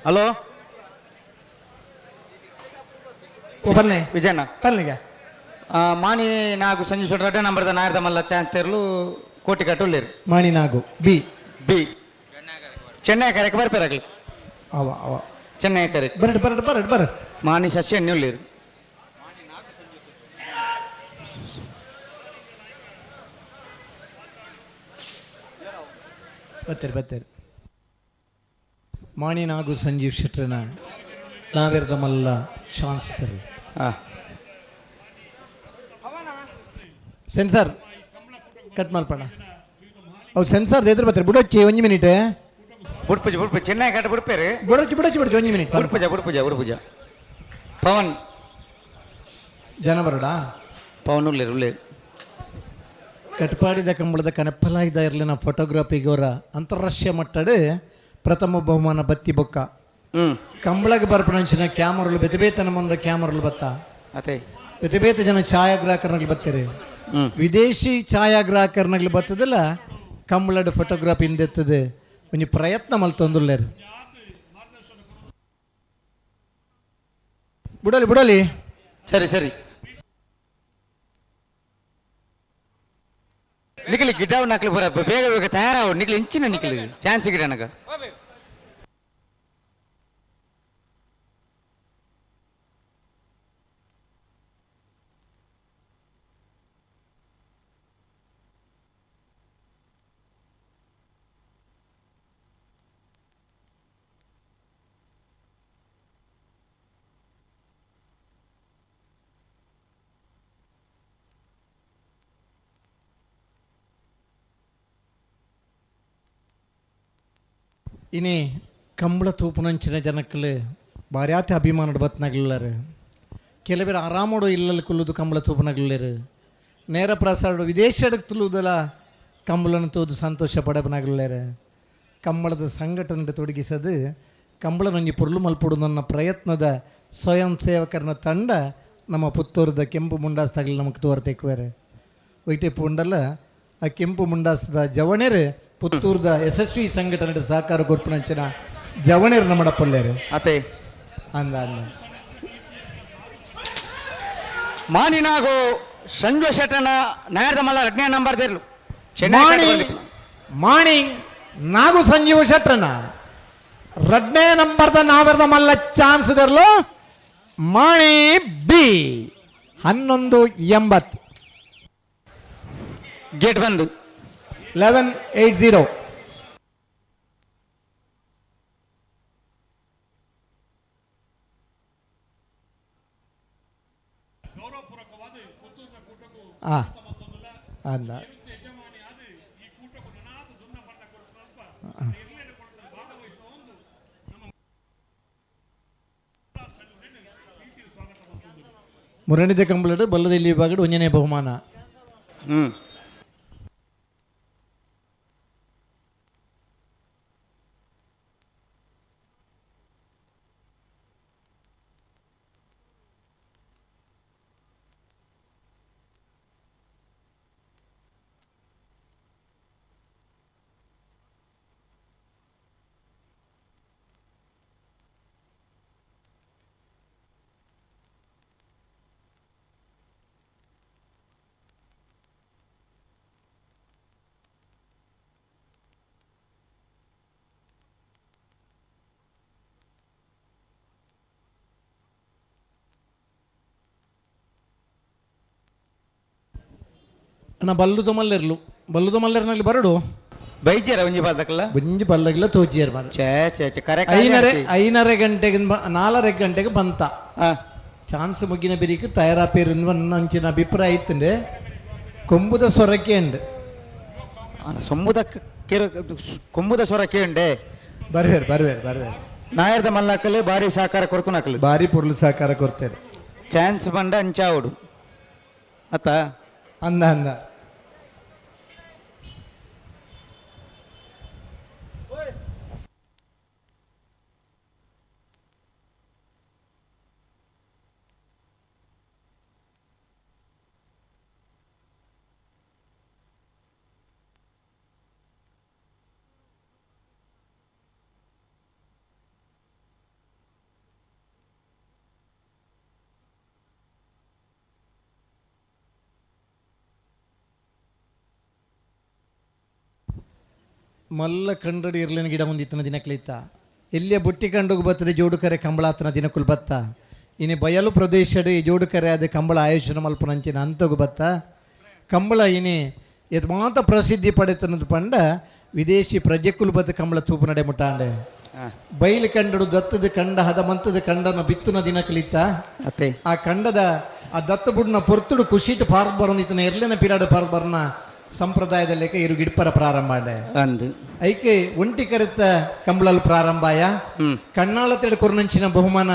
ಹಲೋ ಬನ್ನಿ ವಿಜಯಣ್ಣ ಬನ್ನಿಗೆ ಮಾಣಿ ನಾಗು ಸಂಜೀವ್ ಶೆಟ್ಟ 2ನೇ ನಂಬರ್ದ ನಾಯರ್ದ ಮಲ್ಲ ಚಾನ್ಸ್ ತೆರಲು ಕೋಟಿ ಕಟ್ಟುಲ್ಲೇರು ಮಾಣಿ ನಾಗು ಬಿ ಚೆನ್ನೈ ಕರೆಕ್ ಬರ್ಪೇರಾಗ್ಲಿ ಅವ ಅವ ಚೆನ್ನೈ ಕರೆಕ್ ಬರಡ್ ಮಾಣಿ ಸಸ್ಯ ಎಣ್ಣುಲ್ಲೇರು ಬತ್ತೇರು ಮಾಣಿ ನಾಗು ಸಂಜೀವ್ ಶೆಟ್ರನ ನಾವೆರ್ದ ಮಲ್ಲ ಚಾನ್ಸ್ ತರಿ ಸೆನ್ಸರ್ ಕಟ್ ಮಲ್ಪಣ ಅವು ಸೆನ್ಸರ್ ಎದುರು ಬರ್ತಾರೆ ಬಿಡೋಚ್ಚಿ 1 ಮಿನಿಟ್ ಬುಡ್ಪುಜ ಚೆನ್ನೈ ಕಟ್ಟ ಬಿಡ್ಪೇರು ಬಿಡೋಚ್ಚಿ 1 ಮಿನಿಟ್ ಬುಡ್ಪುಜ ಪವನ್ ಜನ ಬರೋಡಾ ಪವನ್ ಉಳ್ಳೇರು ಕಟ್ಪಾಡಿದ ಕಂಬಳದ ಕನಪಲಾಯ್ದ ಇರಲಿನ ಫೋಟೋಗ್ರಫಿಗೆ ಅವರ ಅಂತಾರಾಷ್ಟ್ರೀಯ ಮಟ್ಟದ ಪ್ರಥಮ ಬಹುಮಾನ ಬತ್ತಿ ಬೊಕ್ಕ ಕಂಬಳಗೆ ಬರ್ಪಣಂಚಿನ ಕ್ಯಾಮರಲು ಬೆತಬೇತನ ಮುಂದೆ ಕ್ಯಾಮರಲು ಬತ್ತ ಅದೇ ಬೆತಬೇತ ಜನ ಛಾಯಾಗ್ರಾಹಕರ್ನಾಗ್ಲಿ ಬರ್ತಾರೆ ವಿದೇಶಿ ಛಾಯಾಗ್ರಾಹಕರ್ನಾಗ್ಲಿ ಬರ್ತದಲ್ಲ ಕಂಬಳದ ಫೋಟೋಗ್ರಫಿ ಹಿಂದೆತ್ತದೆ ಒಂದು ಪ್ರಯತ್ನ ಮಲ್ತೊಂದುಲ್ಲೇರು ಬಿಡಲಿ ಸರಿ ನಿಖಿಲ್ ಗಿಟಾವ್ ನಕ್ಲಿ ಬರ ಬೇಗ ತಯಾರಾವ್ ನಿಖಿಲ್ ಇಂಚಿನ ನಿಖಿಲ್ ಚಾನ್ಸ್ ಗಿಡ ನನಗ ಇನಿ ಕಂಬಳ ತೂಪುನಂಚಿನ ಜನಕ್ಕಲು ಬಾರ್ಯಾತಿ ಅಭಿಮಾನದ ಬತ್ನಾಗ್ಲಿಲ್ಲರು ಕೆಲವರು ಆರಾಮೋಡು ಇಲ್ಲಲ್ಲಿ ಕುಲ್ಲುದು ಕಂಬಳ ತೂಪನಾಗ್ಲಿಲ್ಲರು ನೇರ ಪ್ರಸಾರ ವಿದೇಶಕ್ಕೆ ತುಳುವುದಲ್ಲ ಕಂಬಳನ್ನು ತೂದು ಸಂತೋಷ ಪಡಬನಾಗ್ಲಿಲ್ಲರು ಕಂಬಳದ ಸಂಘಟನೆ ತೊಡಗಿಸದು ಕಂಬಳನೊಂಜಿ ಪೊರ್ಲು ಮಲ್ಪುಡು ನನ್ನ ಪ್ರಯತ್ನದ ಸ್ವಯಂ ಸೇವಕರನ ತಂಡ ನಮ್ಮ ಪುತ್ತೂರದ ಕೆಂಪು ಮುಂಡಾಸ್ದಾಗಲಿ ನಮಗೆ ತೋರ್ತೆಕ್ಕುವರು ವೈಟೆಪ್ಪು ಉಂಡಲ್ಲ ಆ ಕೆಂಪು ಮುಂಡಾಸದ ಜವಣೇರು ಪುತ್ತೂರ್ದ ಯಶಸ್ವಿ ಸಂಘಟನೆ ಸಹಕಾರ ಕೊರ್ಪುನಂಚಿನ ಜವಣೇರು ನಮ್ಮ ಪೊಲ್ಲೇರು ಅತೆ ಅಂದ ಮಾನಿನಾಗು ಸಂಜು ಶೆಟ್ಟನ ನಾಯರ್ದ ಮಲ್ಲ 2ನೇ ನಂಬರ್ ದೇರ್ಲು ಮಾಣಿ ನಾಗು ಸಂಜೀವ ಶೆಟ್ರನ 2ನೇ ನಂಬರ್ದ ನಾವೆರ್ದ ಮಲ್ಲ ಚಾನ್ಸ್ ದೇರ್ಲು ಮಾಣಿ ಬಿ 1180 ಗೇಟ್ ಬಂದು 1180 ಆ ಅಂದ ಮುರಣಿದ ಕಂಬಳಡ್ ಬಲ್ಲದಲ್ಲಿ ವಿಭಾಗಡ್ ಒಂಜನೇ ಬಹುಮಾನ. ಅಣ್ಣ ಬಲ್ಲುದ ಮಲ್ಲೆರ್ನಲ್ಲಿ ಬರಡು ಬೈಜರ ಒಂಜಿ ಬಾದಕಲ್ಲ ಒಂಜಿ ಬಲ್ಲಗಿಲ್ಲ ತೋಚಿಯರ್ ಮಾರ ಛೇ ಛೇ ಛೇ ಕರೆ 5:30 ಗಂಟೆಗೆ 4 ಗಂಟೆಗೆ ಬಂತ ಚಾನ್ಸ್ ಮುಗಿನ ಬೆರಿಕ್ ತಯಾರಾಪೇರಿಂದ ಅಂಚಿನ ಅಭಿಪ್ರಾಯ ಇತ್ತಂಡೆ ಕೊಂಬುದ ಸ್ವರಕ್ಕೆ ಉಂಡು ಕೊಂಬುದ ಸ್ವರಕ್ಕೆ ಉಂಡೆ ಬರ್ವೇರು ನಾಯರ್ದ ಮಲ್ಲಕ್ಕಲ್ಲಿ ಭಾರಿ ಸಹಕಾರ ಕೊಡ್ತು ಭಾರಿ ಪೊರ್ಲು ಸಹಕಾರ ಕೊಡ್ತೇನೆ ಚಾನ್ಸ್ ಬಂಡ ಅಂಚಾವುಡು ಅತ್ತ ಅಂದ ಮಲ್ಲ ಕಂಡಡಿ ಇರ್ಲಿನ ಗಿಡ ಹೊಂದಿತ್ತನ ದಿನಕ್ಲಿತ್ತ ಎಲ್ಲಿಯ ಬುಟ್ಟಿ ಕಂಡುಗು ಬರ್ತದೆ ಜೋಡುಕರೆ ಕಂಬಳಾತನ ದಿನಕ್ಕುಲ್ ಬತ್ತ ಇನ್ನು ಬಯಲು ಪ್ರದೇಶಡ್ ಈ ಜೋಡುಕರೆ ಅದೇ ಕಂಬಳ ಆಯೋಜನೆ ಮಲ್ಪನಂಚಿನ ಅಂತಗು ಬತ್ತ ಕಂಬಳ ಇನಿ ಎದ್ ಮಾತ ಪ್ರಸಿದ್ಧಿ ಪಡೆತನದ ಪಂಡ ವಿದೇಶಿ ಪ್ರಜೆಕ್ಕುಲ್ ಬತ್ತ ಕಂಬಳ ತೂಪು ನಡೆ ಮುಟ್ಟಾಂಡೆ ಬೈಲು ಕಂಡಡು ದತ್ತದ ಕಂಡ ಹದ ಮಂತದ ಕಂಡನ ಬಿತ್ತುನ ದಿನಕ್ಲಿತ್ತ ಅತ್ತೆ ಆ ಕಂಡದ ಆ ದತ್ತ ಬುಡ್ನ ಪೊರ್ತುಡು ಖುಷಿಟ್ ಪಾರ್ಕ್ ಬರೋದಿತ್ತನ ಎರ್ಲಿನ ಪಿರಾಡ ಪಾರ್ಕ್ ಬರ್ನ ಸಂಪ್ರದಾಯದ ಲೆಕ್ಕ ಇರು ಗಿಡ್ಪರ ಪ್ರಾರಂಭ ಅಂದು ಐಕೆ ಒಂಟಿ ಕರೆತ ಕಂಬಳಲು ಪ್ರಾರಂಭಾಯ ಕಣ್ಣಾಳ ತೆಡೆ ಕೊರ್ನಂಚಿನ ಬಹುಮಾನ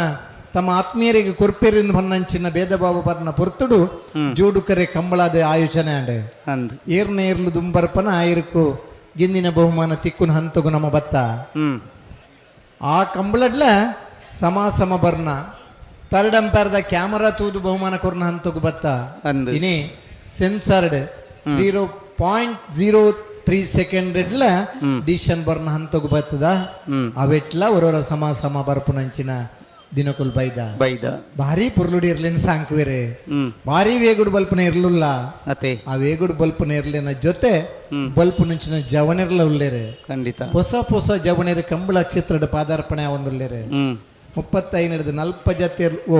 ತಮ್ಮ ಆತ್ಮೀಯರಿಗೆ ಕೊರ್ಪೇರಿಂದ ಬನ್ನಂಚಿನ ಭೇದ ಭಾವ ಬರ್ನ ಪೊರ್ತುಡು ಜೋಡು ಕರೆ ಕಂಬಳದ ಆಯೋಜನೆ ಅಂದು ಏರ್ನ ಏರ್ಲು ದುಂಬರ್ಪನ ಆಯಿರ್ಕು ಗಿಂದಿನ ಬಹುಮಾನ ತಿಕ್ಕುನ ಹಂತಗು ನಮ್ಮ ಬತ್ತ ಆ ಕಂಬಳಡ್ಲ ಸಮ ಬರ್ನ ಥರ್ಡ್ ಅಂಪೈರ್ದ ಕ್ಯಾಮರಾ ತೂದು ಬಹುಮಾನ ಕೊರ್ನ ಹಂತಗು ಬತ್ತ ಇನಿ ಸೆನ್ಸರ್ಡ್ 0.03 ಸೆಕೆಂಡ್ ಡಿಸಿಷನ್ ಬರ್ನ ಹಂತಗು ಬರ್ತದ ಅವೆಟ್ಲ ಅವರವರ ಸಮ ಬರ್ಪುನಂಚಿನ ದಿನಕುಲ್ ಬೈದ ಭಾರಿ ಪುರ್ಲುಡಿ ಇರ್ಲೇನ ಸಾಂಕ್ವೇರೆ ಭಾರಿ ವೇಗುಡು ಬಲ್ಪನ ಇರ್ಲಿಲ್ಲ ಅತೆ ಆ ವೇಗುಡು ಬಲ್ಪನ ಇರ್ಲೇನ ಜೊತೆ ಬಲ್ಪು ನಂಚಿನ ಜವನೆರ್ಲ ಉಳ್ಳೇರೆ ಖಂಡಿತ ಹೊಸ ಜವನೇರೆ ಕಂಬಳ ಕ್ಷೇತ್ರದ ಪಾದಾರ್ಪಣೆ ಒಂದುಳ್ಳೇರೆ 35 40 ಜೊತೆ ಓ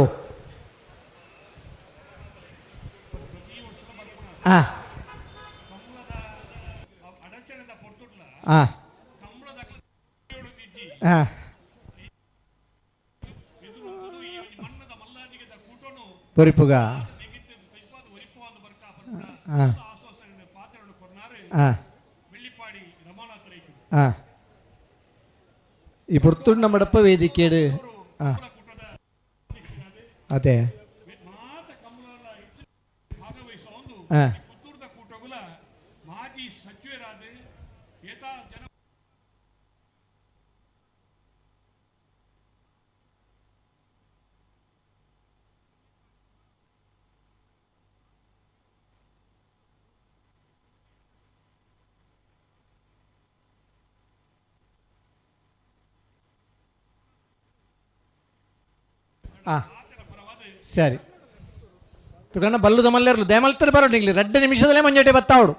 పొరిపుగా ఈ పుర్తున్న మడప వేదికేడు అదే ಸರಿ ತುಗಣ್ಣ ಬಲ್ಲುದ ಮಲ್ಲೇರ್ಲು ದಯಮಲ್ತಾರೆ ಬರೋಡು ನಿಗ್ಲಿ 2 ನಿಮಿಷದಲ್ಲೇ ಮಂಜೇಟೆ ಬತ್ತಾವಡು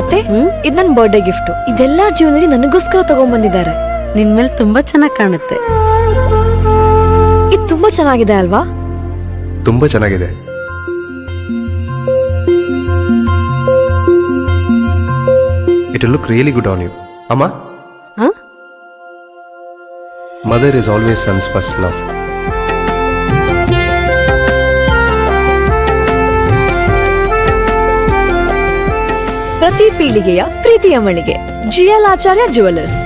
ಅತ್ತೆ ಇದು ನನ್ನ ಬರ್ಡೇ ಗಿಫ್ಟ್. ಇದೆಲ್ಲ ಜೀವನದಲ್ಲಿ ನನಗೋಸ್ಕರ ತಗೊಂಡ್ಬಂದಿದ್ದಾರೆ. ನಿನ್ ಮೇಲೆ ತುಂಬಾ ಚೆನ್ನಾಗಿ ಕಾಣುತ್ತೆ. ಇದು ತುಂಬಾ ಚೆನ್ನಾಗಿದೆ ಅಲ್ವಾ? ತುಂಬಾ ಚೆನ್ನಾಗಿದೆ. It will look really good on you. Amma? Huh? Mother is always son's first love. ಪ್ರತಿ ಪೀಳಿಗೆಯ ಪ್ರೀತಿಯ ಮಳಿಗೆ GL Acharya jewellers.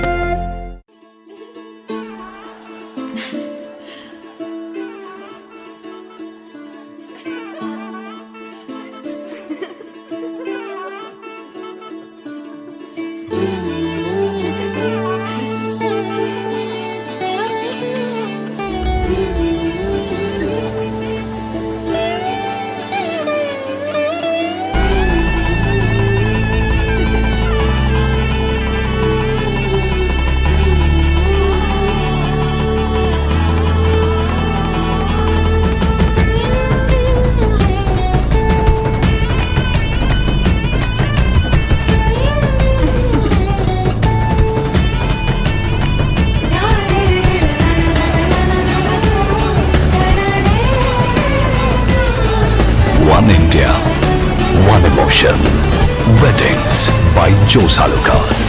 One India, one emotion. Weddings by Jose Alucas.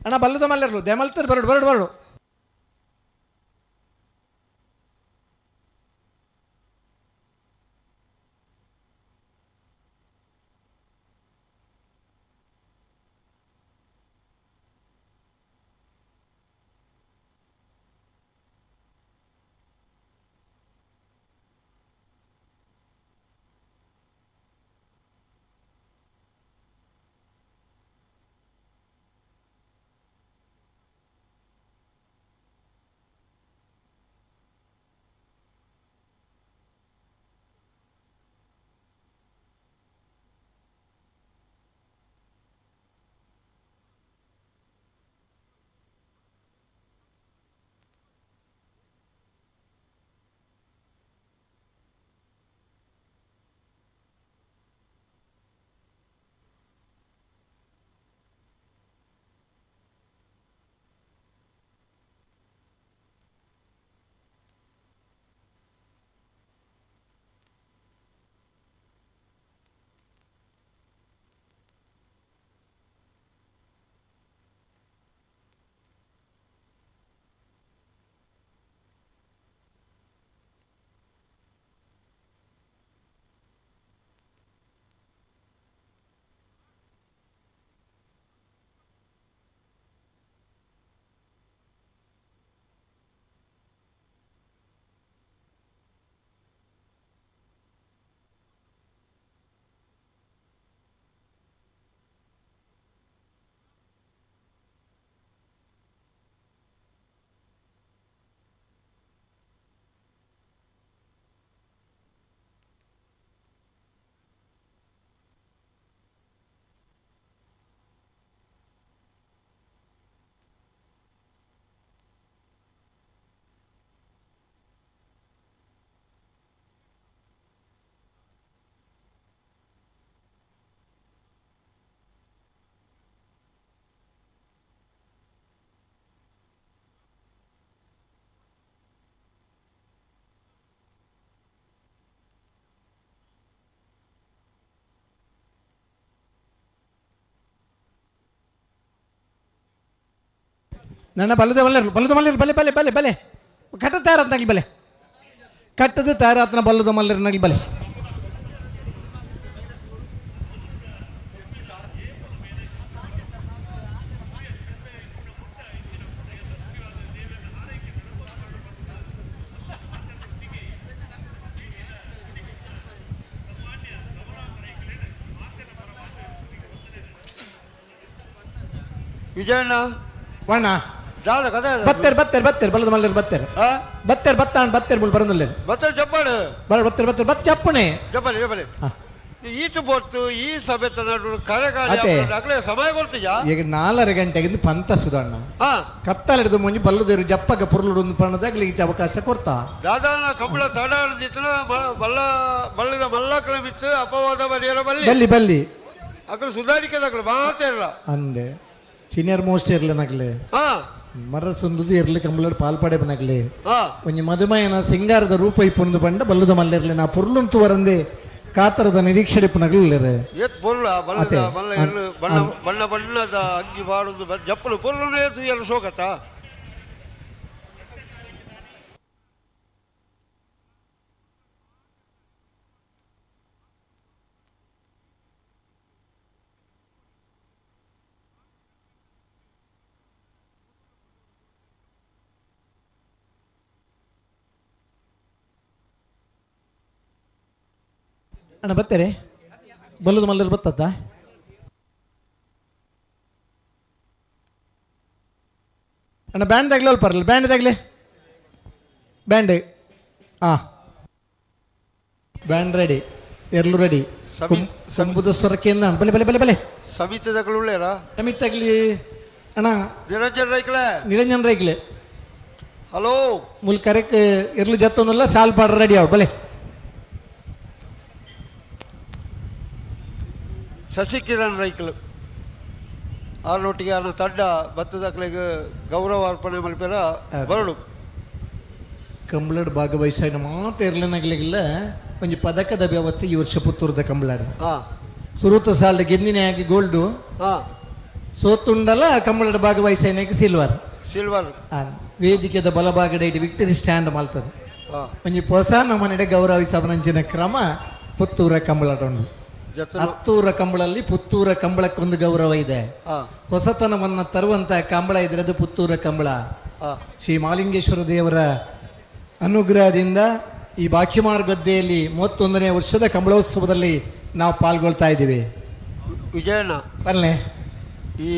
ಅಣ್ಣ ಬಲ್ಲದ ಮಲ್ಲಿರಲು ದೆಮಲ್ತದ ಬರಡು ಬರಡು ಬರಡು. ನನ್ನ ಬಲ್ಲದ ಮಲ್ಲಿರ್ ಬಲೆ ಬಲೆ ಬಲೆ ಬಲೆ ಕಟ್ಟದ ತಯಾರಾತ್ನಾಗ್ಲಿ ಬಲೆ ಕಟ್ಟದ ತಯಾರಾತ್ನ ಬಲ್ಲದ ಮಲ್ಲಿರ್ನಾಗ್ಲಿ ಬಲೆ. ವಿಜಯಣ್ಣ ವಣ್ಣ ದಾದ ಕದ ಬತ್ತೇರ್ ಬಲ್ಲದ ಮಲ್ಲರ್ ಬತ್ತೇರ್ ಮುಲ್ ಬರಂದಲ್ಲೇರು ಬತ್ತರ್ ಜಪ್ಪಾಡು ಬತ್ ಚಪ್ಪಣೆ ಜಪ್ಪಲೆ ಈತ ಬೋರ್ತು ಈ ಸಭೆ ನಡು ಕರೆಗಾಳಿ ಅದೇ. ಅಕ್ಲೆ ಸಮಯ ಕೊಡ್ತೀಯಾ ಈಗ 4 ಗಂಟೆಗಿಂದ ಪಂತ ಸುಧಾರಣ ಕತ್ತಲಿಡ್ದು ಮುಂಜಿ ಬಲ್ಲದೇರು ಜಪ್ಪಗ ಪುರ್ಲುಡು ಪಣ್ಣದಾಗ್ಲಿ ಈತ ಅವಕಾಶ ಕೊಡ್ತಾ ದಾದಾನ ಕಂಬಳ ತಡಾಡ್ದಿತ್ತನ ಬಲ್ಲದ ಮಲ್ಲಕ್ಕಳ ಮಿತ್ತು ಅಪವಾದ ಬರಿಯರ ಬಲ್ಲಿ ಅಕ್ಳು ಸುಧಾರಿಕೆದಾಗ್ಲು ಮಾತೇ ಇಲ್ಲ ಅಂದೆ ಸೀನಿಯರ್ ಮೋಸ್ಟ್ ಇರ್ಲಿ ನಗ್ಲೆ ಮರ ಸುಂದುದು ಇರ್ಲಿ ಕಂಬಳಡ್ ಪಾಲ್ಪಡೆ ಬನಗ್ಲಿ ಒಂಜಿ ಮದುಮಯನ ಸಿಂಗಾರದ ರೂಪ ಇಪ್ಪುಂದು ಬಂಡ ಬಲ್ಲದ ಮಲ್ಲಿರ್ಲಿ ನಾ ಪುರ್ಲುಂತು ವರಂದೆ ಕಾತರದ ನಿರೀಕ್ಷೆ ನಗಲಿಲ್ಲರೆ ಏತ್ ಪೊರ್ಲ ಬಲ್ಲದ ಮಲ್ಲ ಎಳ್ಳು ಬಣ್ಣ ಬಣ್ಣದ ಅಂಗಿ ಬಾಡುದು ಜಪ್ಪಲು ಪೊರ್ಲನೇ ಎಲ್ಲ ಶೋಕತ ಅಣ್ಣ ಬತ್ತೇರೆ ಬಲ್ಲದ ಮಲ್ಲರ್ ಬತ್ತತ್ತ ಅಣ್ಣ ಬ್ಯಾಂಡ್ದಾಗ್ಲಿ ಅಲ್ಪ ಬರಲ್ಲ ಬ್ಯಾಂಡ್ದಾಗ್ಲಿ ಬ್ಯಾಂಡ್ ಬ್ಯಾಂಡ್ ರೆಡಿ ಎರ್ಲು ರೆಡಿ ಸಂಬುದ ಸ್ವರಕ್ಕೆಂದ ಬಲೆ ಸಮಿತಿದಾಗ್ಲು ಉಳ್ಳೇರಾ ಸಮಿತಾಗ್ಲಿ ಅಣ್ಣ ನಿರಂಜನ್ ರೈಕ್ಲೆ ಹಲೋ ಮುಲ್ ಕರೆಕ್ ಎರ್ಲು ಜತ್ತೊಂದಲ್ಲ ಸಾಲ್ ಪಾಡ್ರ ರೆಡಿ ಆವ್ ಬಲೆ ಶಶಿಕಿರಣ್ ರೈಕಲ್ ಆರ್ನೊಟ್ಟಿಗೆ ಅವನ ತಂಡ ಭತ್ತದಕ್ಲೆಗೆ ಗೌರವ ಅರ್ಪಣೆ ಮಲ್ಪೆರ ಬರಡು ಕಂಬಳಡ್ ಭಾಗವಹಿಸಿನ ಮಾತು ಇರ್ಲನಾಗ್ಲಿಲ್ಲ ಒಂಜಿ ಪದಕದ ವ್ಯವಸ್ಥೆ ಈ ವರ್ಷ ಪುತ್ತೂರದ ಕಂಬಳಾಡ ಸುರುತ ಸಾಲದ ಗೆಂದಿನ ಆಗಿ ಗೋಲ್ಡು ಸೋತುಂಡಲ ಕಂಬಳದ ಭಾಗವಹಿಸಿನಕ್ಕೆ ಸಿಲ್ವರ್ ವೇದಿಕೆದ ಬಲಭಾಗದ ಇಟ್ಟು ವಿಕ್ಟರಿ ಸ್ಟ್ಯಾಂಡ್ ಮಲ್ತದೆ ಒಂಜಿ ಹೊಸ ನಮ್ಮನೆಡೆ ಗೌರವಿಸವನಂಚಿನ ಕ್ರಮ ಪುತ್ತೂರ ಕಂಬಳಾಟ ಉಂಡು ಹತ್ತೂರ ಕಂಬಳಲ್ಲಿ ಪುತ್ತೂರ ಕಂಬಳಕ್ಕೊಂದು ಗೌರವ ಇದೆ ಹೊಸತನವನ್ನ ತರುವಂತ ಕಂಬಳ ಇದ್ರೆ ಅದು ಪುತ್ತೂರ ಕಂಬಳ ಶ್ರೀ ಮಾಲಿಂಗೇಶ್ವರ ದೇವರ ಅನುಗ್ರಹದಿಂದ ಈ ಬಾಕಿಮಾರ್ ಗದ್ದೆಯಲ್ಲಿ 31ನೇ ವರ್ಷದ ಕಂಬಳೋತ್ಸವದಲ್ಲಿ ನಾವು ಪಾಲ್ಗೊಳ್ತಾ ಇದ್ದೀವಿ. ವಿಜಯಣ್ಣ ಬನ್ನಿ ಈ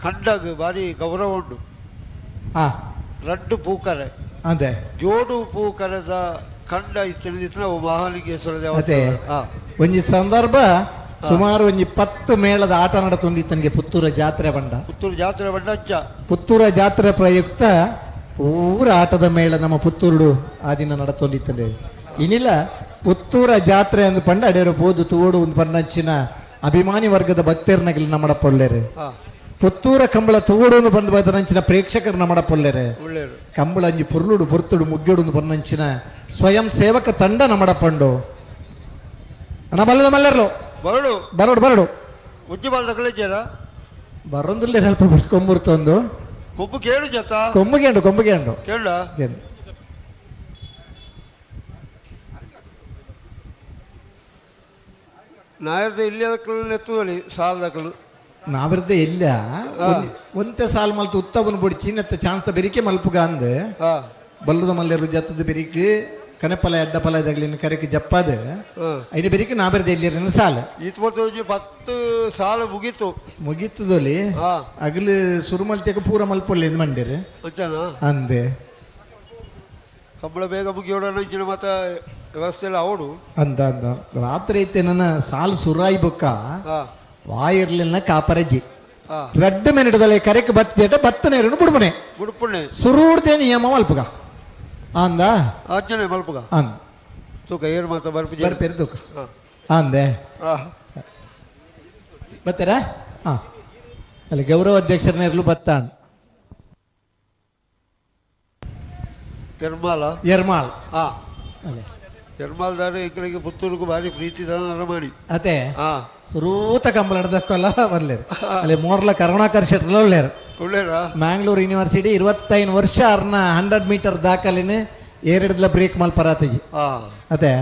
ಕಂಡಗ ಬಾರಿ ಗೌರವ ಉಂಟು. ರಡ್ಡು ಪೂಕರೆ ಅದೇ ಜೋಡು ಪೂಕರದ ಕಂಡ ತಿಳಿದಿತ್ತು ನಾವು ಮಹಾಲಿಂಗೇಶ್ವರ ದೇವಸ್ಥಾನ ಒಂಜಿ ಸಂದರ್ಭ ಸುಮಾರು ಒಂಜಿ 10 ಮೇಳದ ಆಟ ನಡತೊಂದಿತ್ತನಿಗೆ ಪುತ್ತೂರ ಜಾತ್ರೆ ಬಂಡ ಪುತ್ತೂರ ಜಾತ್ರೆ ಪ್ರಯುಕ್ತ ಪೂರ ಆಟದ ಮೇಳ ನಮ್ಮ ಪುತ್ತೂರು ಆ ದಿನ ನಡತೊಂದಿತ್ತಂಡೆ ಇನ್ನಿಲ್ಲ ಪುತ್ತೂರ ಜಾತ್ರೆ ಅಂದು ಪಂಡ ಅಡೆಯರು ಬೋದು ತೋಡು ಒಂದು ಪನ್ನಂಚಿನ ಅಭಿಮಾನಿ ವರ್ಗದ ಭಕ್ತರ್ನಗಿಲ್ ನಮ್ಮಡ ಪೊಲ್ಲೆರು ಪುತ್ತೂರ ಕಂಬಳ ತೋಡು ಬಂದು ಬದನಂಚಿನ ಪ್ರೇಕ್ಷಕರು ನಮ್ಮಡ ಪೊಲ್ಲೆರೆ ಕಂಬಳ ಅಂಜಿ ಪುರ್ಲುಡು ಪುರ್ತುಡು ಮುಗ್ಗಡು ಪನ್ನಂಚಿನ ಸ್ವಯಂ ಸೇವಕ ತಂಡ ನಮ್ಮಡ ಪಂಡು ಅಣ್ಣ ಬಲ್ಲದ ಮಲ್ಲೆರ್ಲು ಬರಡು ಬರಡು ಬರಡು ಉಜ್ಜಿ ಬಾಲ್ದಕ್ಲೇಜಾರ ಬರೊಂದಿಲ್ಲ ಸ್ವಲ್ಪ ಕೊಂಬುರ್ತೊಂದು ಕೊಬ್ಬು ಕೇಳು ಜತ ಕೊಂಬುಗೆ ಅಂಡು ಕೇಳ ನಾಯರ್ದ ಇಲ್ಲಿ ಅದಕ್ಕಲ್ಲಿ ಎತ್ತುವಳಿ ಸಾಲದಕ್ಕಳು ನಾವಿರ್ದೆ ಇಲ್ಲ ಒಂತೆ ಸಾಲ್ ಮಲ್ತು ಉತ್ತವನ್ ಬೊಡಿ ಚೀನತ್ತ ಚಾನ್ಸ್ ಬೆರಿಕೆ ಮಲ್ಪುಗ ಅಂದ್ ಬಲ್ಲದ ಮಲ್ಲೆರು ಜತ್ತದ ಬೆರಿಕೆ ಕನೆಪಲ ಎಡ್ಡಪಲ ಇದಾಗ್ಲಿನ ಕರೆಕೆ ಜಪ್ಪದ ಐನ ಬೆರಿಕೆ ನಾವಿರ್ದೆ ಇಲ್ಲಿ ಸಾಲ 10 ಸಾಲ ಮುಗೀತದಲ್ಲಿ ಅಗಲು ಸುರುಮಲ್ತೆಗೆ ಪೂರ ಮಲ್ಪೊಳ್ಳಿ ಮಂಡಿರಿ ಅಂದೆ ಕಂಬಳ ಬೇಗ ಮುಗಿಯೋಣ ಇಂಚಿನ ಮತ್ತ ವ್ಯವಸ್ಥೆ ಎಲ್ಲ ಅವಡು ಅಂದ ರಾತ್ರಿ ಐತೆ ನನ್ನ ಸಾಲು ಸುರಾಯಿ ಬೊಕ್ಕ ವಾಯಿರ್ಲಿನ ಕಾಪರಜ್ಜಿ ರಡ್ಡು ಮೆನಿಡದಲ್ಲಿ ಕರೆಕ್ ಬತ್ತೇಟ ಬತ್ತನೇರನ್ನು ಬುಡ್ಪುಣೆ ಸುರೂಡ್ದೆ ನಿಯಮ ಮಲ್ಪುಗ ಅಂದ ಆಚನೆ ಮಲ್ಪುಗ ಅಂದ ತೂಕ ಏರು ಮಾತ ಬರ್ಪೇರು ತೂಕ ಅಂದೆ ಬತ್ತಾರ ಅಲ್ಲಿ ಗೌರವ ಅಧ್ಯಕ್ಷರನ್ನೆರ್ಲು ಬತ್ತಾನ್ ಎರ್ಮಾಳ್ ಅದೇ ಎರ್ಮಾಲ್ದಾರ ಎಂಗಳಿಗೆ ಪುತ್ತೂರಿಗೂ ಭಾರಿ ಪ್ರೀತಿ ಮಾಡಿ ಅದೇ ಸುರೂತ ಕಂಬಳ ನಡೆದಕ್ಕಲ್ಲ ಬರ್ಲೇರು ಅಲ್ಲಿ ಮೋರ್ಲ ಕರುಣಾಕರ್ ಶೆಟ್ರಲ್ಲ ಒಳ್ಳೇರು ಮ್ಯಾಂಗ್ಳೂರ್ ಯೂನಿವರ್ಸಿಟಿ 25 ವರ್ಷ ಅರ್ನ 100 ಮೀಟರ್ ದಾಖಲಿನ ಏರಿಡ್ಲ ಬ್ರೇಕ್ ಮಲ್ಪರಾತಜಿ ಅದೇ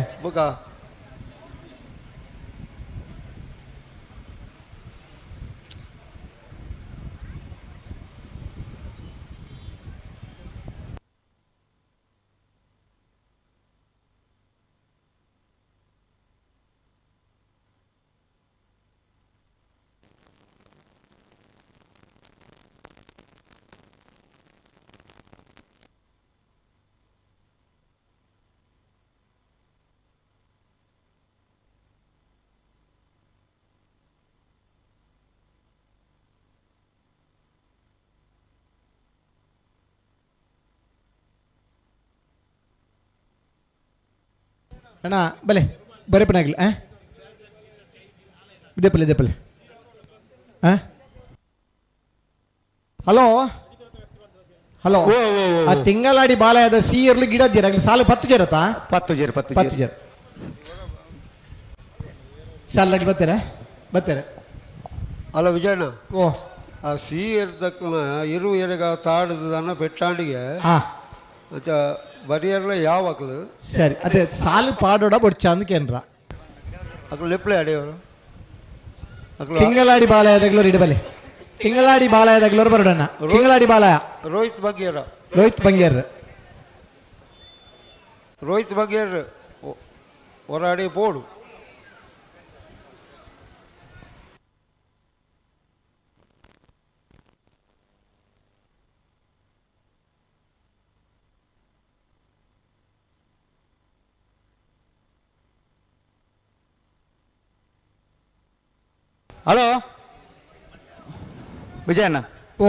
ಅಣ್ಣ ಬಲೆ ಬರೆಪನಾಗಿಲ್ಲ ಇದೆಪ್ಪಲೆ ಇದೆಪ್ಪಲೆ ಹಲೋ ಹಲೋ ಆ ತಿಂಗಳಾಡಿ ಬಾಲಯದ ಸಿಯರ್ಲು ಗಿಡ ಜೀರಾಗ್ಲಿ ಸಾಲು 10 ಜರತಾ 10 ಜರ ಸಾಲಾಗಿ ಬರ್ತಾರೆ ಅಲ್ಲ ವಿಜಯಣ್ಣ ಓ ಆ ಸಿಹಿ ಇರ್ದಕ್ಕನ ಇರು ಎಲೆಗ ತಾಡದನ್ನ ಪೆಟ್ಟಾಂಡಿಗೆ ಬರಿಯರ್ಲ ಯಾವಾಗಲು ಸರಿ ಅದೇ ಸಾಲು ಪಾಡೋಡ ಬೊಡ್ಚ ಅಂದ್ಕೇನ್ರ ಅಕ್ಲು ಲೆಪ್ಲೆ ಅಡಿಯವರು ತಿಂಗಳಾಡಿ ಬಾಲಯದಾಗ್ಲೋರು ಇಡಬಲೆ ತಿಂಗಳಾಡಿ ಬಾಲಯದಾಗ್ಲೋರು ಬರೋಡಣ್ಣ ತಿಂಗಳಾಡಿ ಬಾಲಯ ರೋಹಿತ್ ಬಗೇರ ರೋಹಿತ್ ಬಗೇರ್ ಹೊರಾಡಿ ಪೋಡು ಹಲೋ ವಿಜಯಣ್ಣ ಓ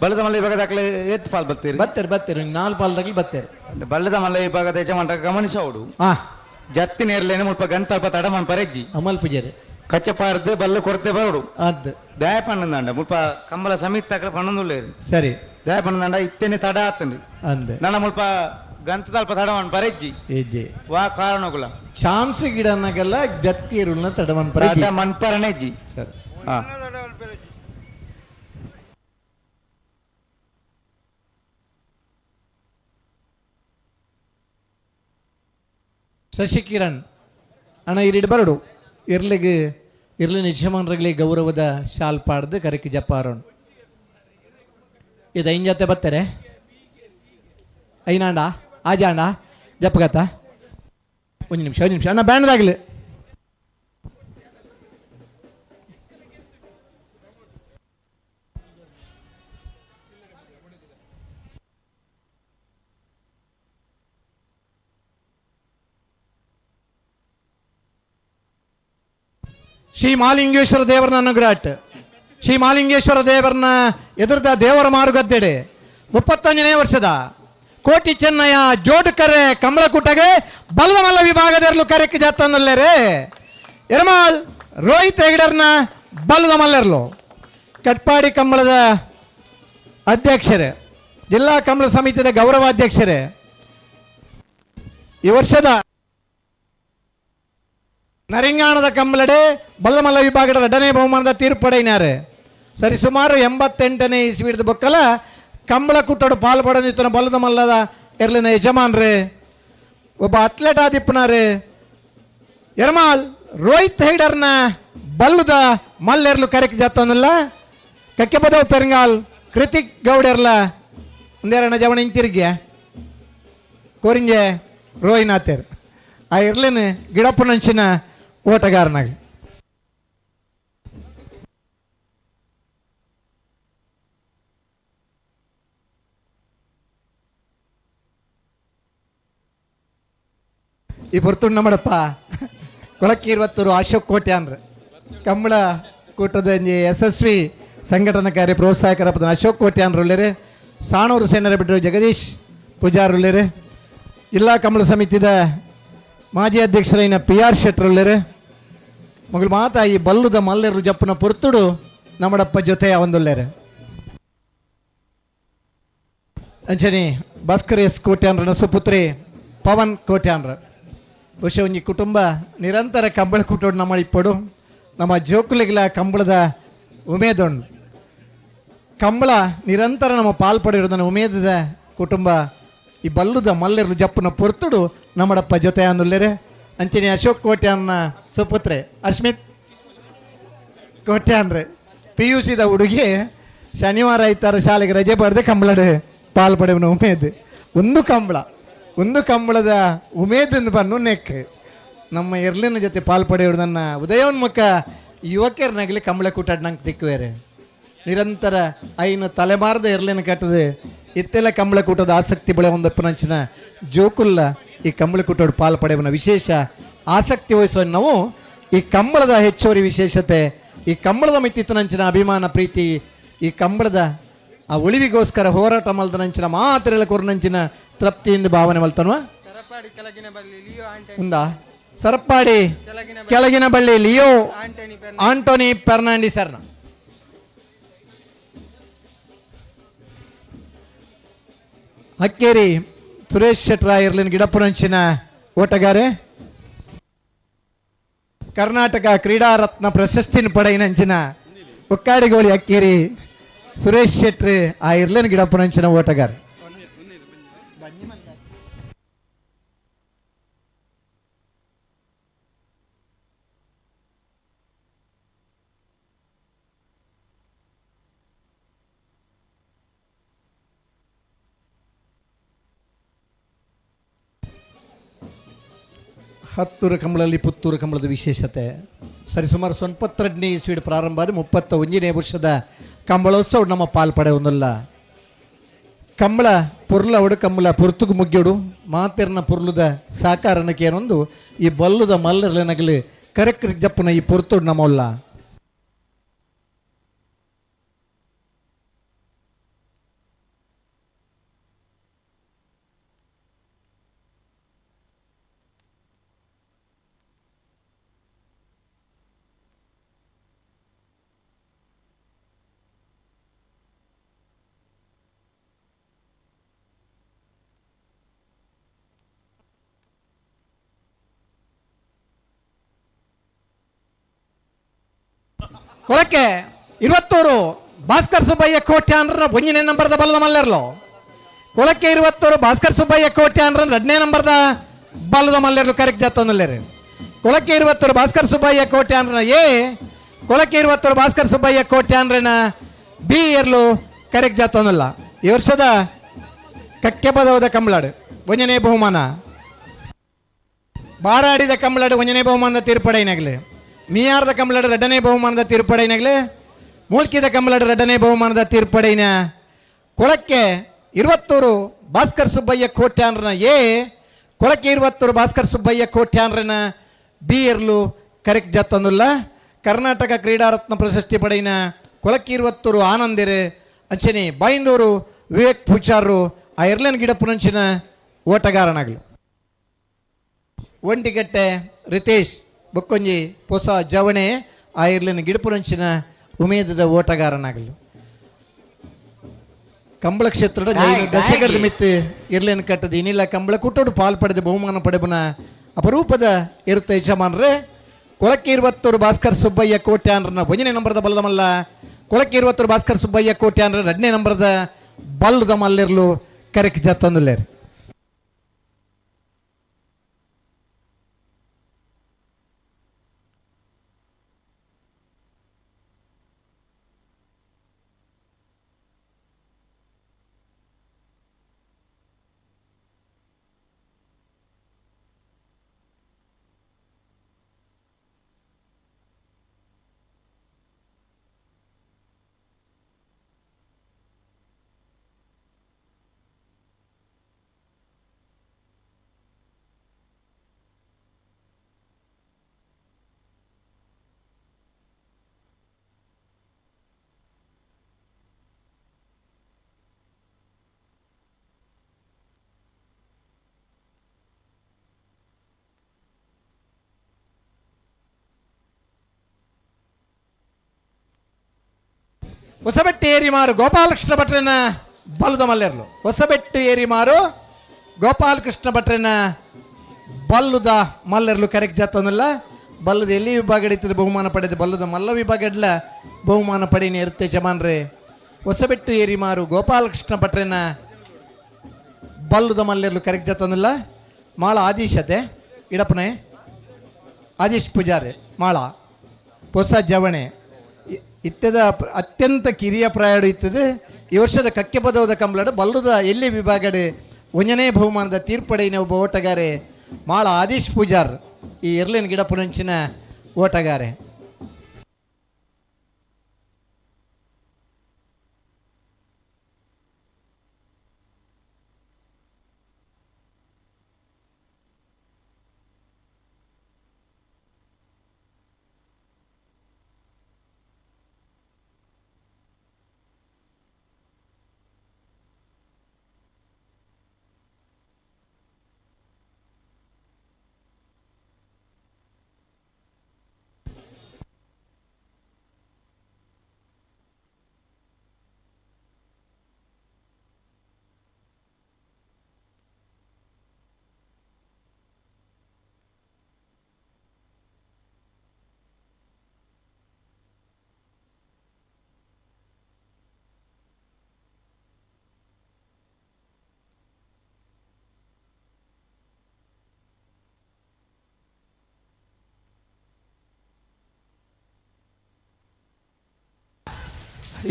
ಬಳ್ಳದ ಮಲ್ಲ ವಿಭಾಗದ ಅಕ್ಲೆ ಎತ್ತು ಪಾಲ್ ಬರ್ತೀರಿ ಬರ್ತಾರೆ 4 ಪಾಲ್ದಾಗಿ ಬರ್ತಾರೆ ಬಳ್ಳದ ಮಲ್ಲ ವಿಭಾಗದ ಯಜಮಾನ ಗಮನಿಸೋಡು ಜತ್ತಿ ನೇರ್ಲೇನೆ ಮುಲ್ಪ ಗಂತಲ್ಪ ತಡಮನ್ ಪರೆಜ್ಜಿ ಅಮಲ್ ಪೂಜಾರಿ ಕಚ್ಚಪಾರ್ದು ಬಲ್ಲ ಕೊರತೆ ಬರೋಡು ಅದ್ ದಯ ಪಣ್ಣಂದಂಡ ಮುಲ್ಪ ಕಂಬಲ ಸಮಿತಿ ತಕ್ಕ ಪಣ್ಣಂದುಲ್ಲೇರಿ ಸರಿ ದಯ ಪಣ್ಣಂದಂಡ ಇತ್ತೇನೆ ತಡ ಆತಂಡಿ ಅಂದೆ ನನ್ನ ಮುಲ್ಪ ಗಂತ ತಲ್ಪ ತಡಮನ್ ಪರೆಜ್ಜಿ ಏಜೆ ವಾ ಕಾರಣಗುಲ ಚಾನ್ಸ್ ಗಿಡನಾಗೆಲ್ಲ ಜತ್ತಿ ಇರುಳ್ನ ತಡಮನ್ ಮನ್ ಪರನೆಜ್ಜಿ ಸರಿ ಹಾ ಶಶಿಕಿರಣ್ ಅಣ್ಣ ಇರಿಡು ಬರಡು ಇರ್ಲಿನ ಯಜಮಾನರಿಗೆ ಗೌರವದ ಶಾಲ್ ಪಾಡ್ದು ಕರೆಕಿ ಜಪ್ಪಾರೋಣ ಇದು ಐನ್ ಜೊತೆ ಬರ್ತಾರೆ ಐನಾಂಡ ಆಜಾಂಡ ಜಪ್ಪಗತ್ತ ಒಂದು ನಿಮಿಷ ಅಣ್ಣ ಬ್ಯಾಂಡ್ದಾಗಲಿ ಶ್ರೀ ಮಾಲಿಂಗೇಶ್ವರ ದೇವರನ್ನ ಅನುಗ್ರಹಟ್ ಶ್ರೀ ಮಾಲಿಂಗೇಶ್ವರ ದೇವರನ್ನ ಎದುರದ ದೇವರ ಮಾರುಗದ್ದೆಡೆ 35ನೇ ವರ್ಷದ ಕೋಟಿ ಚೆನ್ನಯ್ಯ ಜೋಡುಕರೆ ಕಮಲಕುಟಗೆ ಬಲ್ಲದ ಮಲ್ಲ ವಿಭಾಗದರ್ಲು ಕರೆಕ್ಕೆ ಜಾತನಲ್ಲೇ ಎರ್ಮಾಲ್ ರೋಹಿತ್ ಹೆಗಡರ್ನ ಬಲ್ಲದ ಮಲ್ಲರ್ಲು ಕಟ್ಪಾಡಿ ಕಂಬಳದ ಅಧ್ಯಕ್ಷರೇ ಜಿಲ್ಲಾ ಕಂಬಳ ಸಮಿತಿಯ ಗೌರವಾಧ್ಯಕ್ಷರೇ ಈ ವರ್ಷದ ನರಿಂಗಾಣದ ಕಂಬಳಡೆ ಬಲ್ಲಮಲ್ಲ ವಿಭಾಗದ 2ನೇ ಬಹುಮಾನದ ತೀರ್ಪು ಪಡೆಯಿನಾರೆ ಸರಿ ಸುಮಾರು 88ನೇ ಇಸ್ವಿದ ಬೊಕ್ಕಲ ಕಂಬಳ ಕುಟ್ಟಡು ಪಾಲ್ಪಡನಿತ್ತನ ಬಲ್ಲದ ಮಲ್ಲದ ಎರ್ಲಿನ ಯಜಮಾನ್ರೆ ಒಬ್ಬ ಅಥ್ಲೆಟ್ ಆದಿಪ್ಪನಾರೆ ಎರ್ಮಾಲ್ ರೋಹಿತ್ ಹೈಡರ್ನ ಬಲ್ಲುದ ಮಲ್ಲೆರ್ಲು ಕರೆಕ್ ಜಾತನಲ್ಲ ಕಕ್ಕೆ ಬದವ್ ಪೆರಂಗಾಲ್ ಕೃತಿಕ್ ಗೌಡೆರ್ಲ ಒಂದೇರಣ್ಣ ಜವಣ ಹಿಂತಿರ್ಗ್ಯ ಕೋರಿಂಜೆ ರೋಹಿನಾಥೇರ್ ಆ ಇರ್ಲಿನ ಗಿಡಪ್ಪನಂಚಿನ ಓಟಗಾರನಾಗಿ ಈ ಬರ್ತುಂಡು ನಮ್ಮಡಪ್ಪ ಕೊಳಕ್ಕೆ 20 ಅಶೋಕ್ ಕೋಟೆ ಅಂದ್ರೆ ಕಂಬಳ ಕೂಟದ ಯಶಸ್ವಿ ಸಂಘಟನಾಕಾರಿ ಪ್ರೋತ್ಸಾಹಕರ ಪದ ಅಶೋಕ್ ಕೋಟೆ ಅಂದ್ರೊಳ್ಳೆರೆ ಸಾಣೂರು ಸೇನರ ಬಿಟ್ಟರು ಜಗದೀಶ್ ಪೂಜಾರುಳ್ಳೆರೆ ಜಿಲ್ಲಾ ಕಂಬಳ ಸಮಿತಿದ ಮಾಜಿ ಅಧ್ಯಕ್ಷರೈನ PR ಶೆಟ್ರೊಳ್ಳೆರೆ ಮಗಳು ಮಾತಾ ಈ ಬಲ್ಲುದ ಮಲ್ಲೆರು ಜಪ್ಪನ ಪೊರ್ತುಡು ನಮ್ಮಡಪ್ಪ ಜೊತೆ ಒಂದೊಳ್ಳೆರೆ ಅಂಚನಿ ಭಾಸ್ಕರ್ ಎಸ್ ಕೋಟ್ಯಾನ್ರನ ಸುಪುತ್ರಿ ಪವನ್ ಕೋಟ್ಯಾನ್ರ ಬಹುಶಃ ಒಂಜಿ ಕುಟುಂಬ ನಿರಂತರ ಕಂಬಳ ಕೂಟೋಡು ನಮ್ಮ ಇಪ್ಪಡು ನಮ್ಮ ಜೋಕುಲಿಗಳ ಕಂಬಳದ ಉಮೇದೊಂಡು ಕಂಬಳ ನಿರಂತರ ನಮ್ಮ ಪಾಲ್ಪಡಿರೋದನ್ನ ಉಮೇದದ ಕುಟುಂಬ ಈ ಬಲ್ಲುದ ಮಲ್ಲೆರು ಜಪ್ಪನ ಪೊರ್ತುಡು ನಮ್ಮಡಪ್ಪ ಜೊತೆ ಅಂದುಲ್ಲೇರೆ ಅಂಚನೆ ಅಶೋಕ್ ಕೋಟ್ಯಾನ್ನ ಸುಪುತ್ರೆ ಅಸ್ಮಿತ್ ಕೋಟ್ಯಾನ್ರೆ PUCದ ಹುಡುಗಿ ಶನಿವಾರ ಐತಾರ ಶಾಲೆಗೆ ರಜೆ ಬರೆದೆ ಕಂಬಳಡೆ ಪಾಲ್ಪಡೆವನ ಉಮೇದ್ ಒಂದು ಕಂಬಳದ ಉಮೇದಿಂದ ಬನ್ನು ನೆಕ್ ನಮ್ಮ ಎರ್ಲಿನ ಜೊತೆ ಪಾಲ್ಪಡೆಯೋದು ನನ್ನ ಉದಯೋನ್ಮುಖ ಯುವಕರನಾಗಲಿ ಕಂಬಳ ಕೂಟಾಡ್ ನಂಗೆ ತಿಕ್ಕುವೇರೆ ನಿರಂತರ ಐನು ತಲೆಮಾರದ ಎರ್ಲಿನ ಕಟ್ಟದೆ ಇತ್ತೆಲ್ಲ ಕಂಬಳ ಕೂಟದ ಆಸಕ್ತಿ ಬೆಳೆ ಒಂದಪ್ಪನಂಚಿನ ಜೋಕುಲ್ಲ ಈ ಕಂಬಳ ಕೂಟೋಡು ಪಾಲ್ಪಡೆವನ ವಿಶೇಷ ಆಸಕ್ತಿ ವಹಿಸುವ ನಾವು ಈ ಕಂಬಳದ ಹೆಚ್ಚುವರಿ ವಿಶೇಷತೆ ಈ ಕಂಬಳದ ಮಿತ್ತಿತ್ತನಂಚಿನ ಅಭಿಮಾನ ಪ್ರೀತಿ ಈ ಕಂಬಳದ ಆ ಉಳಿವಿಗೋಸ್ಕರ ಹೋರಾಟ ಮಲ್ದನಂಚಿನ ಮಾತ್ರೆಲ್ಲ ಕೊರನಂಚಿನ ತೃಪ್ತಿಯಿಂದ ಭಾವನೆ ಮಲ್ತನ್ವ ಉಂದಾ ಸರಪಾಡಿ ಕೆಳಗಿನ ಬಳ್ಳಿ ಲಿಯೋ ಆಂಟೋನಿ ಫೆರ್ನಾಂಡಿಸರ್ನ. ಹಕ್ಕೇರಿ ಸುರೇಶ್ ಶೆಟ್ರ ಇರ್ಲಿನ ಗಿಡಪುರಂಚಿನ ಓಟಗಾರೆ. ಕರ್ನಾಟಕ ಕ್ರೀಡಾ ರತ್ನ ಪ್ರಶಸ್ತಿನ ಪಡೆಯಿನಂಚಿನ ಒಕ್ಕಾಡಿಗೋಳಿ ಹಕ್ಕೇರಿ ಸುರೇಶ್ ಶೆಟ್ರಿ ಆ ಇರ್ಲಿನ ಗಿಡಪುರಂಚಿನ ಓಟಗಾರ. ಹತ್ತೂರು ಕಂಬಳಲ್ಲಿ ಪುತ್ತೂರು ಕಂಬಳದ ವಿಶೇಷತೆ ಸರಿಸುಮಾರು 92ನೇ ಇಸ್ವಿಡ್ ಪ್ರಾರಂಭ ಆದ 31ನೇ ವರ್ಷದ ಕಂಬಳೋತ್ಸವ ನಮ್ಮ ಪಾಲ್ಪಡೆ ಒಂದಲ್ಲ. ಕಂಬಳ ಪುರ್ಲ ಒಡು ಕಂಬಳ ಪುರ್ತುಗು ಮುಗ್ಗಿಡು ಮಾತೆರ್ನ ಪುರ್ಲುದ ಸಾಕಾರನಕ್ಕೆ ಏನೊಂದು ಈ ಬಲ್ಲುದ ಮಲ್ಲರ್ಲೆನಗಲಿ ಕರೆಕ್ಟ್ ಜಪ್ಪನ ಈ ಪುರ್ತುಡು ನಮ್ಮಲ್ಲ. ಕೊಳಕ್ಕೆ 20 ಭಾಸ್ಕರ್ ಸುಬ್ಬಯ್ಯ ಕೋಟೆ ಅಂದ್ರೆ 1ನೇ ನಂಬರ್ದ ಬಲ್ಲದ ಮಲ್ಲೆರ್ಲು. ಕೊಳಕ್ಕೆ 20 ಭಾಸ್ಕರ್ ಸುಬ್ಬಯ್ಯ ಕೋಟೆ ಅಂದ್ರೆ 2ನೇ ನಂಬರ್ದ ಬಲ್ಲದ ಮಲ್ಲೆರ್ಲು ಕರೆಕ್ಟ್ ಜತ್ತೊಂದಲ್ಲೇರಿ. ಕೊಳಕ್ಕೆ 20 ಭಾಸ್ಕರ್ ಸುಬ್ಬಯ್ಯ ಕೋಟೆ ಅಂದ್ರೆ ಎ. ಕೊಳಕ್ಕೆ 20 ಭಾಸ್ಕರ್ ಸುಬ್ಬಯ್ಯ ಕೋಟೆ ಅಂದ್ರೆನ ಬಿ ಎರ್ಲು ಕರೆಕ್ಟ್ ಜತ್ತೊಂದಲ್ಲ. ಈ ವರ್ಷದ ಕಕ್ಕೆ ಪದವದ ಕಂಬಳಾಡು 1ನೇ ಬಹುಮಾನ. ಬಾರಾಡಿದ ಕಂಬಳಾಡು 1ನೇ ಬಹುಮಾನದ ತೀರ್ಪಡೆಯಿನಾಗಲಿ. ಮೀಯಾರ್ದ ಕಂಬಳಾಡು 2ನೇ ಬಹುಮಾನದ ತೀರ್ಪಡೆಯಿನಾಗಲಿ. ಮೂಲ್ಕಿದ ಕಂಬಳಾಡು 2ನೇ ಬಹುಮಾನದ ತೀರ್ಪಡೆಯಿನ. ಕೊಳಕ್ಕೆ 20 ಭಾಸ್ಕರ್ ಸುಬ್ಬಯ್ಯ ಕೋಟೆ ಅಂದ್ರನ ಎ. ಕೊಳಕ್ಕೆ 20 ಭಾಸ್ಕರ್ ಸುಬ್ಬಯ್ಯ ಕೋಟೆ ಅಂದ್ರನ ಬಿ ಎರ್ಲು ಕರೆಕ್ಟ್ ಜತ್ತೊಂದಿಲ್ಲ. ಕರ್ನಾಟಕ ಕ್ರೀಡಾ ರತ್ನ ಪ್ರಶಸ್ತಿ ಪಡೆಯಿನ ಕೊಳಕ್ಕೆ 20 ಆನಂದಿರು ಅಂಚನೆ ಬೈಂದೂರು ವಿವೇಕ್ ಪೂಚಾರು ಆ ಇರ್ಲನ್ ಗಿಡಪುರಂಚಿನ ಓಟಗಾರನಾಗಲಿ. ಒಂಟಿಗಟ್ಟೆ ರಿತೇಶ್ ಬೊಕ್ಕೊಂಜಿ ಹೊಸ ಜವಣೆ ಆ ಇರ್ಲಿನ ಗಿಡಪುರಂಚಿನ ಉಮೇದದ ಓಟಗಾರನಾಗಲಿ. ಕಂಬಳ ಕ್ಷೇತ್ರದ ದಶಕದ ಮಿತ್ತು ಇರ್ಲಿನ ಕಟ್ಟದ ಇನ್ನಿಲ್ಲ ಕಂಬಳ ಕುಟ್ಟೋಡು ಪಾಲ್ ಪಡೆದ ಬಹುಮಾನ ಪಡೆಬನ ಅಪರೂಪದ ಇರುತ್ತೆ ಯಜಮಾನ್ರೆ. ಕೊಳಕ್ಕೆ 20 ಭಾಸ್ಕರ್ ಸುಬ್ಬಯ್ಯ ಕೋಟೆ ಅಂದ್ರನ 1ನೇ ನಂಬರ್ದ ಬಲ್ಲದ ಮಲ್ಲ. ಕೊಳಕ್ಕೆ 20 ಭಾಸ್ಕರ್ ಸುಬ್ಬಯ್ಯ ಕೋಟೆ ಅಂದ್ರೆ 2ನೇ ನಂಬರ್ದ ಬಲ್ಲದ ಮಲ್ಲಿರ್ಲು ಕರೆಕ್ಟ್ ಜತ್ತಂದುಲ್ಲೇರಿ. ಹೊಸಬೆಟ್ಟು ಏರಿಮಾರು ಗೋಪಾಲಕೃಷ್ಣ ಭಟ್ರನ ಬಲ್ಲದ ಮಲ್ಲೆರ್ಲು. ಹೊಸಬೆಟ್ಟು ಏರಿಮಾರು ಗೋಪಾಲಕೃಷ್ಣ ಭಟ್ರನ ಬಲ್ಲುದ ಮಲ್ಲೆರ್ಲು ಕರೆಕ್ಟ್ ಜತ್ತೊಂದಿಲ್ಲ. ಬಲ್ಲದ ಎಲ್ಲಿ ವಿಭಾಗ ಹಿಡಿತದ ಬಹುಮಾನ ಪಡೆದ ಬಲ್ಲದ ಮಲ್ಲ ವಿಭಾಗ ಇಡ್ಲ ಬಹುಮಾನ ಪಡೆಯೇ ಇರುತ್ತೆ ಜಮಾನ್ರೆ. ಹೊಸಬೆಟ್ಟು ಏರಿಮಾರು ಗೋಪಾಲಕೃಷ್ಣ ಭಟ್ರನ ಬಲ್ಲುದ ಮಲ್ಲೆರ್ಲು ಕರೆಕ್ಟ್ ಜತ್ತೊಂದಿಲ್ಲ. ಮಾಳ ಆದೀಶತೆ ಇಡಪನೆ ಆದೀಶ್ ಪೂಜಾರಿ ಮಾಳ ಹೊಸ ಜವಣೆ ಇತ್ತದ ಅತ್ಯಂತ ಕಿರಿಯ ಪ್ರಾಯಡು ಇತ್ತದೆ. ಈ ವರ್ಷದ ಕಕ್ಕೆ ಪದವದ ಕಂಬಳಡು ಬಲ್ಲುದ ಎಲ್ಲಿ ವಿಭಾಗಡೆ 1ನೇ ಬಹುಮಾನದ ತೀರ್ಪಡೆಯಿನ ಒಬ್ಬ ಓಟಗಾರೆ ಮಾಳ ಆದೀಶ್ ಪೂಜಾರ್ ಈ ಇರ್ಲಿನ ಗಿಡಪುರಂಚಿನ ಓಟಗಾರೆ.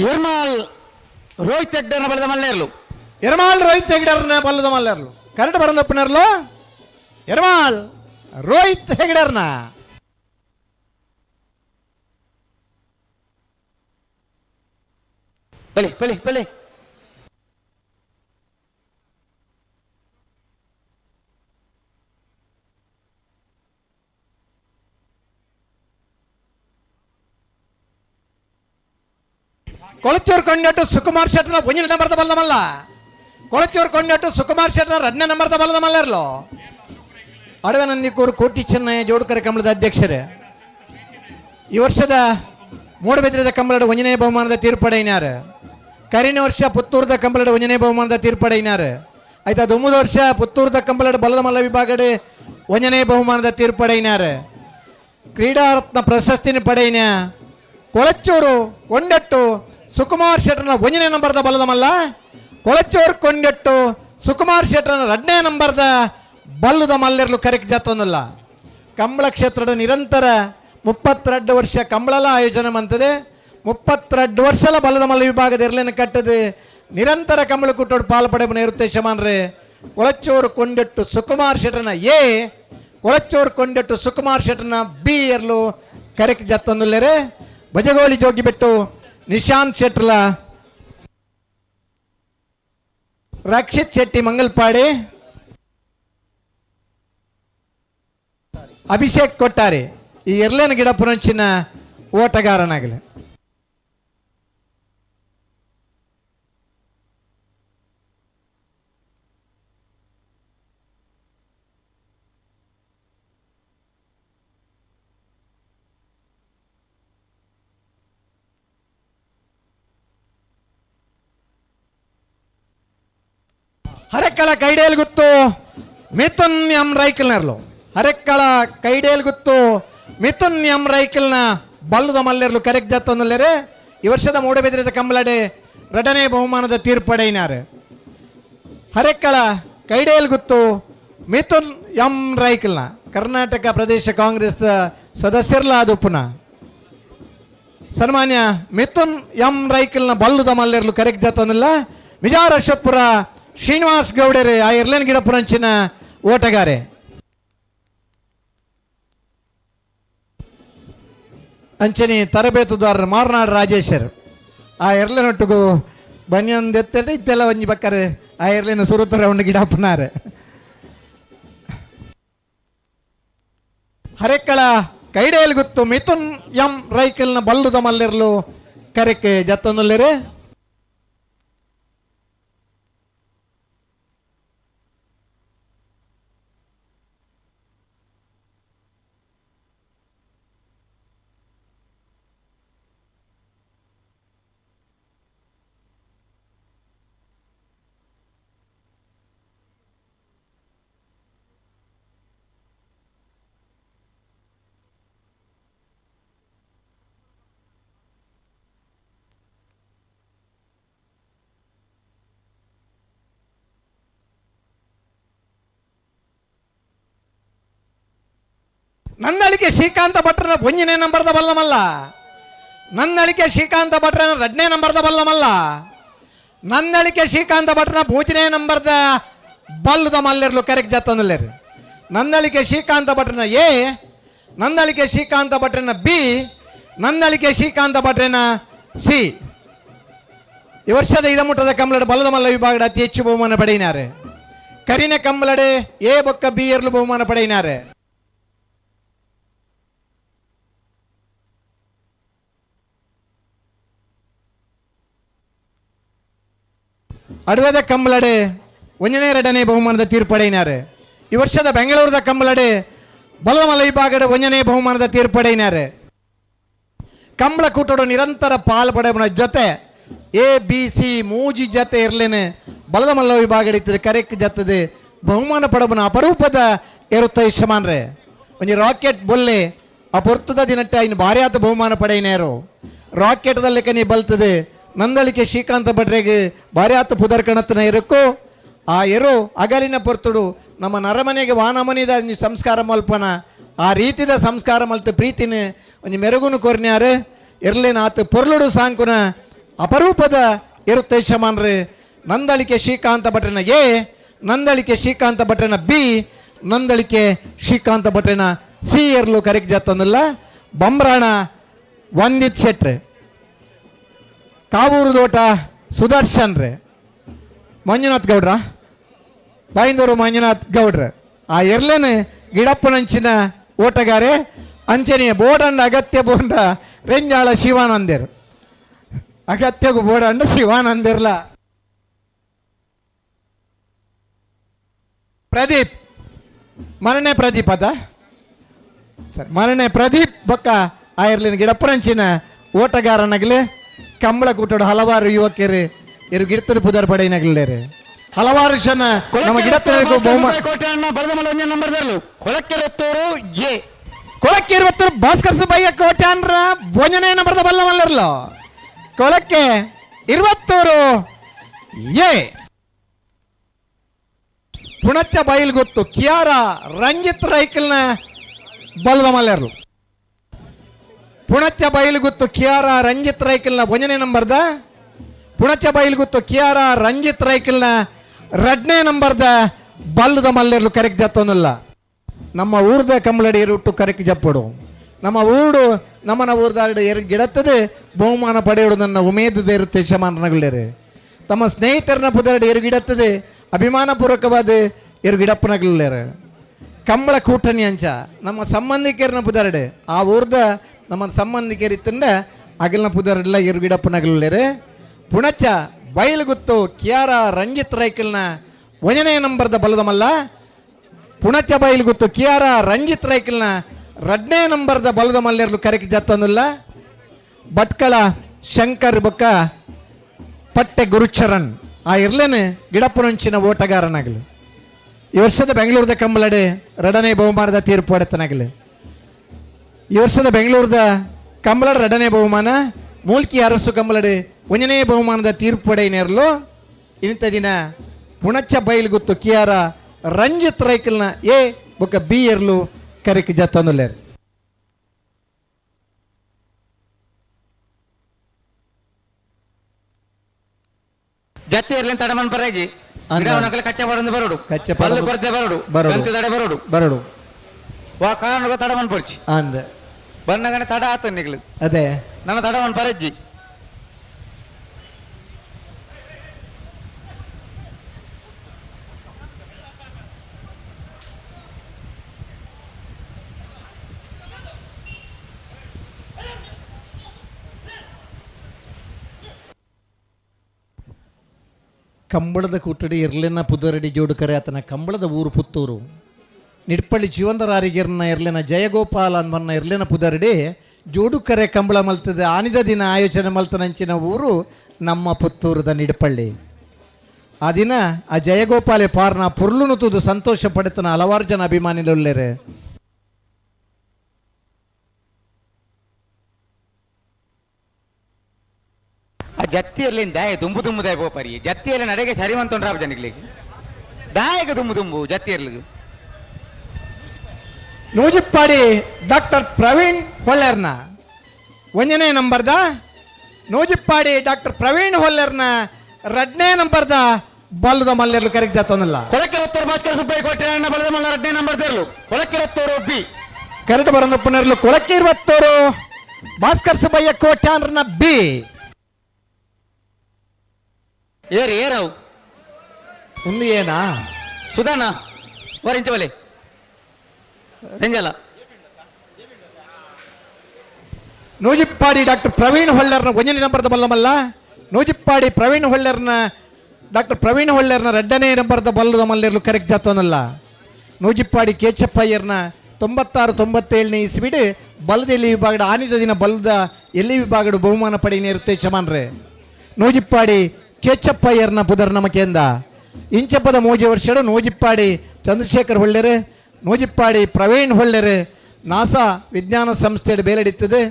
ಎರ್ಮಾಲ್ ರೋಹಿತ್ ಹೆಗ್ಡೆರ್ನ ಬಲದ ಮಲ್ಲೇರ್ಲು ಎರ್ಮಾಳ್ ರೋಹಿತ್ ಹೆಗ್ಡರ್ನ ಬಲ್ಲದ ಮಲ್ಲೇರ್ಲು ಕರೆಕ್ಟ್ ಬರಂದಪ್ಪನರ್ಲು ಎರ್ಮಾಳ್ ರೋಹಿತ್ ಹೆಗ್ಡರ್ನ ಬಲಿ ಬಲಿ ಬಲಿ ಕೊಳಚೂರು ಕೊಂಡಟ್ಟು ಸುಕುಮಾರ್ ಶೆಟ್ನ ಒಂಜಿನ ನಂಬರ್ದ ಬಲ್ಲದ ಮಲ್ಲ ಕೊಳಚೂರು ಕೊಂಡಟ್ಟು ಸುಕುಮಾರ್ ಶೆಟ್ನ 2ನೇ ನಂಬರ್ದ ಬಲ್ಲದ ಮಲ್ಲರ್ಲು ಅಡವೆ ನಂದಿಕೂರು ಕೋಟಿ ಚೆನ್ನಯ್ಯ ಜೋಡುಕರೆ ಕಂಬಳದ ಅಧ್ಯಕ್ಷರೇ ಈ ವರ್ಷದ ಮೂಡಬಿದ್ರದ ಕಂಬಳದ 1ನೇ ಬಹುಮಾನದ ತೀರ್ಪಡೆಯಿನಾರು ಕರಿನ ವರ್ಷ ಪುತ್ತೂರದ ಕಂಬಳದ 1ನೇ ಬಹುಮಾನದ ತೀರ್ಪಡೆಯಿನಾರು ಆಯ್ತು 9 ವರ್ಷ ಪುತ್ತೂರದ ಕಂಬಳದ ಬಲ್ಲದ ಮಲ್ಲ ವಿಭಾಗದ 1ನೇ ಬಹುಮಾನದ ತೀರ್ಪಡೆಯಿನಾರು ಕ್ರೀಡಾರತ್ನ ಪ್ರಶಸ್ತಿನ ಪಡೆಯಿನ ಕೊಳಚೂರು ಕೊಂಡಟ್ಟು ಸುಕುಮಾರ್ ಶೆಟ್ರನ 1ನೇ ನಂಬರ್ದ ಬಲ್ಲದ ಮಲ್ಲ ಕೊಳಚೂರು ಕೊಂಡಟ್ಟು ಸುಕುಮಾರ್ ಶೆಟ್ರನ 2ನೇ ನಂಬರ್ದ ಬಲ್ಲದ ಮಲ್ಲಿರ್ಲು ಕರೆಕ್ಟ್ ಜಾತೊಂದಲ್ಲ ಕಂಬಳ ಕ್ಷೇತ್ರದ ನಿರಂತರ 32 ವರ್ಷ ಕಂಬಳಲ ಆಯೋಜನೆ ಮಂತದೆ 32 ವರ್ಷಲ ಬಲ್ಲದ ಮಲ್ಲ ವಿಭಾಗದ ಇರ್ಲೇನ ಕಟ್ಟದೆ ನಿರಂತರ ಕಂಬಳ ಕುಟ್ಟೋಡು ಪಾಲ್ಪಡೆ ಇರುತ್ತೆ ಶಮಾನ್ರೆ ಕೊಳಚೂರು ಕೊಂಡಟ್ಟು ಸುಕುಮಾರ್ ಶೆಟ್ರನ ಎ ಕೊಳಚೂರು ಕೊಂಡಟ್ಟು ಸುಕುಮಾರ್ ಶೆಟ್ರನ ಬಿ ಇರ್ಲು ಕರೆಕ್ಟ್ ಜಾತೊಂದಲ್ಲೇ ಭಜಗೋಳಿ ಜೋಗಿ ಬಿಟ್ಟು ನಿಶಾಂತ್ ಶೆಟ್ರಲ ರಕ್ಷಿತ್ ಶೆಟ್ಟಿ ಮಂಗಲ್ಪಾಡಿ ಅಭಿಷೇಕ್ ಕೊಟ್ಟಾರೆ ಈ ಎರ್ಲೇನ ಗಿಡ ಪುರಂಚಿನ ಓಟಗಾರನಾಗಲಿ ಹರೆಕ್ಕಳ ಕೈಡೇಲ್ ಗುತ್ತು ಮಿಥುನ್ ಎಂ ರೈಕಲ್ನರ್ಲು ಹರೆಕ್ಕಳ ಕೈಡೇಲ್ ಗುತ್ತು ಮಿಥುನ್ ಎಂ ರೈಕಲ್ನ ಬಲ್ಲದ ಮಲ್ಲೆರ್ಲು ಕರೆಕ್ಟ್ ಜಾತೊಂದಲ್ಲೇ ಈ ವರ್ಷದ ಮೂಡಬಿದ್ರದ ಕಂಬಳಡೆ 2ನೇ ಬಹುಮಾನದ ತೀರ್ಪಡೆಯಿನಾರು ಹರೆಕ್ಕಳ ಕೈಡೇಲ್ ಗುತ್ತು ಮಿಥುನ್ ಎಂ ರೈಕಲ್ನ ಕರ್ನಾಟಕ ಪ್ರದೇಶ ಕಾಂಗ್ರೆಸ್ ಸದಸ್ಯರ್ಲ ಅದು ಪುನಃ ಸನ್ಮಾನ್ಯ ಮಿಥುನ್ ಎಂ ರೈಕಲ್ನ ಬಲ್ಲದ ಮಲ್ಲೆರ್ಲು ಕರೆಕ್ಟ್ ಜಾತೊಂದಿಲ್ಲ ವಿಜಾರ ಅಶ್ವತ್ಪುರ ಶ್ರೀನಿವಾಸ್ ಗೌಡರೇ ಆ ಇರ್ಲೇನ್ ಗಿಡ ಪುರಂಚಿನ ಓಟಗಾರೆ ಅಂಚನಿ ತರಬೇತುದಾರರು ಮಾರ್ನಾಡ್ ರಾಜೇಶರ್ ಆ ಎರ್ಲೆನೊಟ್ಟಿಗೂ ಬನ್ಯೊಂದು ಎತ್ತಡೆ ಇತ್ತೆಲ್ಲ ಒಂಜಿ ಬಕ್ಕರೆ ಆ ಎರ್ಲೇನ ಸುರುತರ ಒಂದು ಗಿಡ ಪುನಾರೆ ಹರೆಕ್ಕಳ ಕೈಡೇಲ್ ಗುತ್ತು ಮಿಥುನ್ ಎಂ ರೈಕಲ್ನ ಬಲ್ಲುದ ಮಲ್ಲೆರ್ಲು ಕರೆಕ್ಕೆ ಜತ್ತೊಂದಲ್ಲೇ ನನ್ನಳಿಕೆ ಶ್ರೀಕಾಂತ ಭಟ್ರನ 1ನೇ ನಂಬರ್ದ ಬಲ್ಲಮಲ್ಲ ನನ್ನಳಿಕೆ ಶ್ರೀಕಾಂತ ಭಟ್ರನ 2ನೇ ನಂಬರ್ದ ಬಲ್ಲಮಲ್ಲ ನನ್ನಳಿಕೆ ಶ್ರೀಕಾಂತ ಭಟ್ರನ 3ನೇ ನಂಬರ್ದ ಬಲ್ಲದ ಮಲ್ಲೆರ್ಲು ಕರೆಕ್ಟ್ ಜಾತೊಂದಲ್ಲೇರು ನನ್ನಳಿಕೆ ಶ್ರೀಕಾಂತ ಭಟ್ರನ ಎ ನನ್ನಳಿಕೆ ಶ್ರೀಕಾಂತ ಭಟ್ರನ ಬಿ ನನ್ನಳಿಕೆ ಶ್ರೀಕಾಂತ ಭಟ್ರನ ಸಿ ಈ ವರ್ಷದ ಇದಮುಟ್ಟದ ಕಂಬಳದ ಬಲ್ಲದ ಮಲ್ಲ ವಿಭಾಗದ ಅತಿ ಹೆಚ್ಚು ಬಹುಮಾನ ಪಡೆಯಿನಾರೆ ಕರಿನ ಕಂಬಳಡೆ ಎ ಬೊಕ್ಕ ಬಿ ಎರ್ಲು ಬಹುಮಾನ ಪಡೆಯಿನಾರೆ ಅಡವೆದ ಕಂಬಳಡೆ 1ನೇ 2ನೇ ಬಹುಮಾನದ ತೀರ್ಪಡೆಯಿನಾರೆ ಈ ವರ್ಷದ ಬೆಂಗಳೂರದ ಕಂಬಳಡೆ ಬಲ್ಲದ ಮಲ್ಲ ವಿಭಾಗದ 1ನೇ ಬಹುಮಾನದ ತೀರ್ಪಡೆಯಿನಾರೆ ಕಂಬಳ ಕೂಟೋಡು ನಿರಂತರ ಪಾಲ್ಪಡೆ ಜೊತೆ ಎ ಬಿ ಸಿ ಮೂಜಿ ಜತೆ ಇರ್ಲೇನೆ ಬಲ್ಲದ ಮಲ್ಲ ವಿಭಾಗ ಇರ್ತದೆ ಕರೆಕ್ಟ್ ಜತ್ತದೆ ಬಹುಮಾನ ಪಡಬನ ಅಪರೂಪದ ಇರುತ್ತೆ ಶಮಾನ್ರೆ ಒಂಜಿ ರಾಕೆಟ್ ಬೊಲ್ಲೆ ಆ ಪೊರ್ತದ ದಿನಟ್ಟ ಇನ್ನು ಭಾರಿ ಆತ ಬಹುಮಾನ ಪಡೆಯಿನೇರು ರಾಕೆಟ್ದಲ್ಲಿ ಕನಿ ಬಲ್ತದೆ ನಂದಳಿಕೆ ಶ್ರೀಕಾಂತ ಭಟ್ರೆಗೆ ಭಾರಿ ಆತ ಪುದರ್ ಕಣತನ ಇರಕ್ಕೂ ಆ ಎರು ಅಗಲಿನ ಪೊರ್ತುಡು ನಮ್ಮ ನರಮನೆಗೆ ವಾನಮನಿದ ಸಂಸ್ಕಾರ ಮಲ್ಪನ ಆ ರೀತಿದ ಸಂಸ್ಕಾರ ಮಲ್ತ ಪ್ರೀತಿನ ಒಂಜಿ ಮೆರುಗುನು ಕೊರ್ನ್ಯಾರು ಇರ್ಲೇನ ಆತ ಪೊರ್ಲುಡು ಸಾಂಕುನ ಅಪರೂಪದ ಇರುತ್ತೆ ಯಜಮಾನ್ರೆ. ನಂದಳಿಕೆ ಶ್ರೀಕಾಂತ ಭಟ್ರನ ಎ, ನಂದಳಿಕೆ ಶ್ರೀಕಾಂತ ಭಟ್ರನ ಬಿ, ನಂದಳಿಕೆ ಶ್ರೀಕಾಂತ ಭಟ್ರನ ಸಿ ಇರ್ಲು ಕರೆಕ್ಟ್ ಜಾತಂದಿಲ್ಲ. ಬಂಬ್ರಾಣ ವಂದಿತ್ ಶೆಟ್ರೆ, ಕಾವೂರು ತೋಟ ಸುದರ್ಶನ್ ರೇ, ಮಂಜುನಾಥ್ ಗೌಡ್ರ, ಬಾಯಿಂದೂರು ಮಂಜುನಾಥ್ ಗೌಡ್ರ. ಆ ಎರ್ಲೇನು ಗಿಡಪ್ಪನಂಚಿನ ಓಟಗಾರೆ ಅಂಚನೆಯ ಬೋಡಂಡ ಅಗತ್ಯ ಬೋಂಡ ರೆಂಜಾಳ ಶಿವಾನಂದೇರ್, ಅಗತ್ಯಗೂ ಬೋಡಂಡ ಶಿವಾನಂದೇರ್ಲ. ಪ್ರದೀಪ್ ಮರणे ಪ್ರದೀಪ್ ಅದ ಸರ್, ಮರणे ಪ್ರದೀಪ್ ಬೊಕ್ಕ ಆ ಇರ್ಲಿನ ಗಿಡಪ್ಪನಂಚಿನ ಓಟಗಾರನಾಗಲಿ ಕಂಬಳ ಕೂಟೋಡು ಹಲವಾರು ಯುವಕರು ಇರು ಗಿಡತದ ಪುದರ್ ಪಡೆಯಿನಾಗಲೇರು ಹಲವಾರು ಜನ ನಮ್ಮ ಗಿಡತ್ತರಿಗೂ ಬಹುಮಾನ ಕೊಳಕ್ಕೆ 20 ಭಾಸ್ಕರ್ ಸುಬ್ಬಯ್ಯ ಕೋಟೆ ಅನ್ರ ಭೋಜನೆ ನಂಬರ್ದ ಬಲ್ಲ ಮಲ್ಲರ್ಲ ಕೊಳಕ್ಕೆ 20 ಎ. ಪುಣಚ್ಚ ಬೈಲ್ ಗೊತ್ತು ಕಿಯಾರ ರಂಜಿತ್ ರೈಕಲ್ನ ಬಲ್ಲದ ಮಲ್ಲರ್ಲು. ಪುಣಚ್ಚ ಬೈಲ್ ಗೊತ್ತು ಕಿಯಾರ ರಂಜಿತ್ ರೈಕಲ್ನ ಭೋಜನೆ ನಂಬರ್ದ, ಪುಣಚ್ಚ ಬೈಲ್ ಗೊತ್ತು ಕಿಯಾರ ರಂಜಿತ್ ರೈಕಲ್ನ 2ನೇ ನಂಬರ್ದ ಬಲ್ಲದ ಮಲ್ಲೆರ್ಲು ಕರೆಕ್ಟ್ ಜತ್ತೋನಲ್ಲ. ನಮ್ಮ ಊರ್ದ ಕಂಬಳಡಿ ರೂಟು ಕರೆಕ್ಟ್ ಜಪ್ಪಡು, ನಮ್ಮ ಊರು ನಮ್ಮನ ಊರ್ದಾಡು ಗಿಡತ್ತದೆ ಬಹುಮಾನ ಪಡೆಯೋದು ನನ್ನ ಉಮೇದದೆ ಇರುತ್ತೆ ಯಜಮಾನನಗಳೇ. ತಮ್ಮ ಸ್ನೇಹಿತರನ್ನ ಪುದರಡಿ ಎರುಗಿಡತ್ತದೆ ಅಭಿಮಾನಪೂರ್ವಕವಾದ ಎರುಗಿಡಪ್ಪನಗಳೇ. ಕಂಬಳ ಕೂಟಣಿ ಅಂಚ ನಮ್ಮ ಸಂಬಂಧಿಕರನ್ನ ಪುದರಡೆ ಆ ಊರ್ದ ನಮ್ಮ ಸಂಬಂಧಿಕರಿತ್ತಂದ ಅಗಲ್ನ ಪುದರಡ್ಲ ಎರುಗಿಡಪ್ಪನಗಳೇ. ಪುಣಚ್ಚ ಬಯಲು ಗೊತ್ತು ಕಿಯಾರ ರಂಜಿತ್ ರೈಕಲ್ನ 1ನೇ ನಂಬರ್ದ ಬಲ್ಲದ ಮಲ್ಲ, ಪುಣಚ್ಚ ಬಯಲು ಗೊತ್ತು ಕಿಯಾರ ರಂಜಿತ್ ರೈಕಲ್ನ 2ನೇ ನಂಬರ್ದ ಬಲ್ಲದ ಮಲ್ಲೆರ್ಲು ಕರೆಕ್ಟ್ ಜತ್ತೊಂದಿಲ್ಲ. ಭಟ್ಕಳ ಶಂಕರ್ ಬೊಕ್ಕ ಪಟ್ಟೆ ಗುರುಚರಣ್ ಆ ಇರ್ಲೇನು ಗಿಡಪ್ಪನಂಚಿನ ಓಟಗಾರನಾಗಲಿ. ಈ ವರ್ಷದ ಬೆಂಗಳೂರದ ಕಂಬಳಡೆ 2ನೇ ಬಹುಮಾನದ ತೀರ್ಪು ಹೊಡೆತನಾಗಲಿ. ಈ ವರ್ಷದ ಬೆಂಗಳೂರದ ಕಂಬಳದ 2ನೇ ಬಹುಮಾನ ಮೂಲ್ಕಿ ಅರಸು ಕಂಬಳಡೆ 1ನೇ ಬಹುಮಾನದ ತೀರ್ಪು ಪಡೆಯಿನೇರ್ಲು. ಇಂಥ ದಿನ ಪುಣಚ್ಚ ಬೈಲ್ ಗೊತ್ತು ಕಿಯಾರ ರಂಜಿತ್ ರೈಕಲ್ನ ಎ ಬೊಕ್ಕ ಬಿ ಇರ್ಲು ಕರೆಕ್ಟ್ ಜತ್ತೊಂದುಲ್ಲೇರು. ಜತ್ತಿ ಇರ್ಲಿ ತಡಮನ್ ಪರಾಗಿ ಕಚ್ಚ ಬರಂದು ಬರೋಡು ಕಚ್ಚ ಪಲ್ಲು ಬರ್ದೆ ಬರೋಡು ಗಂತಿ ತಡೆ ಬರೋಡು ಬರೋಡು ವಾ ಕಾರಣ ತಡಮನ್ ಪಡ್ಚಿ ಅಂದ ಬಣ್ಣಗನೆ ತಡ ಆತ ನಿಗ್ಲು ಅದೇ ನನ್ನ ತಡಮನ್ ಪರಜ್ಜಿ. ಕಂಬಳದ ಕೂಟಡಿ ಇರ್ಲಿನ ಪುದರಡಿ ಜೋಡುಕರೆ ಆತನ ಕಂಬಳದ ಊರು ಪುತ್ತೂರು. ನಿಡ್ಪಳ್ಳಿ ಜೀವಂದರಾರಿಗಿರ್ನ ಇರ್ಲಿನ ಜಯಗೋಪಾಲ ಅನ್ವನ್ನ ಇರ್ಲಿನ ಪುದರಡಿ ಜೋಡುಕರೆ ಕಂಬಳ ಮಲ್ತದೆ ಆನಿದ ದಿನ ಆಯೋಜನೆ ಮಲ್ತನಂಚಿನ ಊರು ನಮ್ಮ ಪುತ್ತೂರದ ನಿಡ್ಪಳ್ಳಿ. ಆ ದಿನ ಆ ಜಯಗೋಪಾಲೆ ಪಾರ್ನ ಪುರ್ಲುನು ತುದು ಸಂತೋಷ ಪಡೆತನ ಹಲವಾರು ಜನ ಅಭಿಮಾನಿಲುಲ್ಲೇರೆ. ಆ ಜತ್ತಿಯಲ್ಲಿ ದಾಯ ದುಂಬು ದುಂಬು ದಾಯ ಬೋಪರಿ ಜತ್ತಿಯಲ್ಲಿ ನಡೆಗೆ ಸರಿವಂತೊಂಡ್ರಾಬ್ ಜನಿಗ್ಲಿಗೆ ದಾಯಗ ದುಂಬು ದುಂಬು ಜತ್ತಿಯರ್ಲಿಗೆ. ನೂಜಿಪ್ಪಾಡಿ ಡಾಕ್ಟರ್ ಪ್ರವೀಣ್ ಹೊಲ್ಲೆರ್ನ 1ನೇ ನಂಬರ್ದ ನೂಜಿಪ್ಪಾಡಿ ಡಾಕ್ಟರ್ ಪ್ರವೀಣ್ ಹೊಲ್ಲೆರ್ನ 2ನೇ ನಂಬರ್ದ ಬಲ್ಲದ ಮಲ್ಲೆರ್ಲು ಕರೆಕ್ಟ್ ಜತ್ತೊಂದಿಲ್ಲ. ಕೊಳಕ್ಕಿರತ್ತೋರು ಭಾಸ್ಕರ್ ಸುಬ್ಬಯ್ಯ ಕೋಟೆ ಬಲ್ಲದ ಮಲ್ಲ 2ನೇ ನಂಬರ್ ತೆರಲು ಕೊಳಕ್ಕಿರತ್ತೋರು ಬಿ ಕರೆಕ್ಟ್ ಬರಂದಪ್ಪನರ್ಲು ಕೊಳಕ್ಕೆ 20 ಭಾಸ್ಕರ್ ಸುಬ್ಬಯ್ಯ ಕೋಟೆ ಅಂದ್ರನ ಬಿ. ಏರಿ ಏರವು ಒಂದು ಏನಾ ಸುಧಾನ ವರಿಂಚವಲೆ ರೆಂಜಲ ನೂಜಿಪ್ಪಾಡಿ ಡಾಕ್ಟರ್ ಪ್ರವೀಣ್ ಹೊಳ್ಳೆರ್ನ 1ನೇ ನಂಬರ್ದ ಬಲ್ಲಮಲ್ಲ, ನೂಜಿಪ್ಪಾಡಿ ಪ್ರವೀಣ್ ಹೊಳ್ಳೆರ್ನ ಡಾಕ್ಟರ್ ಪ್ರವೀಣ್ ಹೊಳ್ಳೆರ್ನ 2ನೇ ನಂಬರ್ದ ಬಲ್ಲದ ಮಲ್ಲೆರ್ಲು ಕರೆಕ್ಟ್ ಜಾತೋನಲ್ಲ. ನೂಜಿಪ್ಪಾಡಿ ಕೇಚಪ್ಪಯ್ಯರ್ನ 96-97ನೇ ಇಸ್ವಿಡ್ ಬಲ್ಲದ ಎಲ್ಲಿ ವಿಭಾಗದ ಆನಿದ ದಿನ ಬಲ್ಲದ ಎಲ್ಲಿ ವಿಭಾಗದ ಬಹುಮಾನ ಪಡೆಯನೇ ಇರುತ್ತೆ ಚಮಾನ್ರೆ. ನೂಜಿಪ್ಪಾಡಿ ಕೇಚಪ್ಪಯ್ಯರ್ನ ಪುದರ್ ನಮಕೆಂದ ಇಂಚಪ್ಪದ 3 ವರ್ಷ ನೂಜಿಪ್ಪಾಡಿ ಚಂದ್ರಶೇಖರ್ ಹೊಳ್ಳೆರೆ, ನೂಜಿಪ್ಪಾಡಿ ಪ್ರವೀಣ್ ಹೊಳ್ಳೆರೆ ನಾಸಾ ವಿಜ್ಞಾನ ಸಂಸ್ಥೆയുടെ ಬೇಲೆಡಿತ್ತದೆ,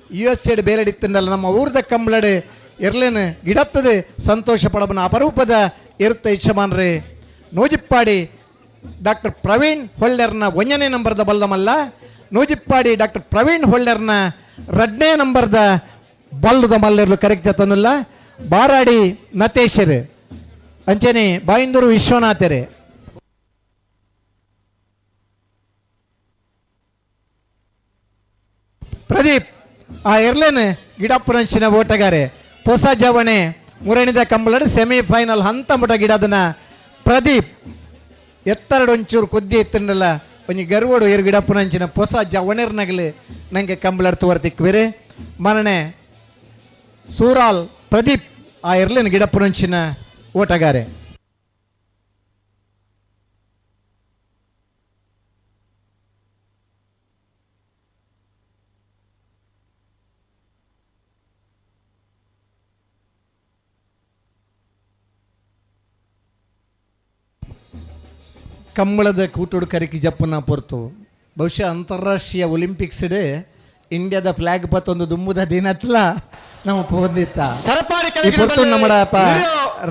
USA ಬೇಲೆಡಿತ್ತಂದಲ್ಲ ನಮ್ಮ ಊರ್ದ ಕಂಬಳಡೆ ಇರ್ಲೇನು ಗಿಡತ್ತದೆ ಸಂತೋಷ ಪಡಬನ ಅಪರೂಪದ ಇರುತ್ತೆ ಯಜಮಾನ್ರೆ. ನೂಜಿಪ್ಪಾಡಿ ಡಾಕ್ಟರ್ ಪ್ರವೀಣ್ ಹೊಳ್ಳೆರ್ನ 1ನೇ ನಂಬರ್ದ ಬಲ್ಲದಮಲ್ಲ, ನೂಜಿಪ್ಪಾಡಿ ಡಾಕ್ಟರ್ ಪ್ರವೀಣ್ ಹೊಳ್ಳೆರ್ನ 2ನೇ ನಂಬರ್ದ ಬಲ್ಲದ ಮಲ್ಲೆರ್ಲು ಕರೆಕ್ಟ್ ಜತನಲ್ಲ. ಬಾರಾಡಿ ನತೇಶರು ಅಂಚನೆ ಬಾಯಿಂದೂರು ವಿಶ್ವನಾಥರೇ ಪ್ರದೀಪ್ ಆ ಎರ್ಲೇನ್ ಗಿಡಪ್ಪುರಂಚಿನ ಓಟಗಾರೆ ಹೊಸ ಜವಣೆ ಮುರಣಿದ ಕಂಬಳಡ್ ಸೆಮಿಫೈನಲ್ ಹಂತ ಮುಟ ಗಿಡದನ ಪ್ರದೀಪ್ ಎತ್ತರಡೊಂಚೂರು ಕೊದ್ದಿ ಎತ್ತನಲ್ಲ ಒಂಜಿ ಗರ್ವಡು ಏರು ಗಿಡಪ್ಪುರಂಚಿನ ಹೊಸ ಜವಣೆರ್ನಗಲು ನನಗೆ ಕಂಬಳಡ್ ತೋರ್ತಿಕ್ವೇರೆ ಮನನೆ ಸೂರಾಲ್ ಪ್ರದೀಪ್ ಆ ಎರ್ಲೇನ್ ಗಿಡಪ್ಪುರಂಚಿನ ಓಟಗಾರೆ ಕಂಬಳದ ಕೂಟೋಡು ಕರಿಕಿ ಜಪ್ಪನ ಪೊರ್ತು ಬಹುಶಃ ಅಂತಾರಾಷ್ಟ್ರೀಯ ಒಲಿಂಪಿಕ್ಸ್ ಇಂಡಿಯಾದ ಫ್ಲಾಗ್ ಪತ್ತೊಂದು ದುಮ್ಮುದ ದಿನತ್ಲ ನಾವು ಪೋಂದಿತ್ತ ಪೊರ್ತು ನಮ್ಮ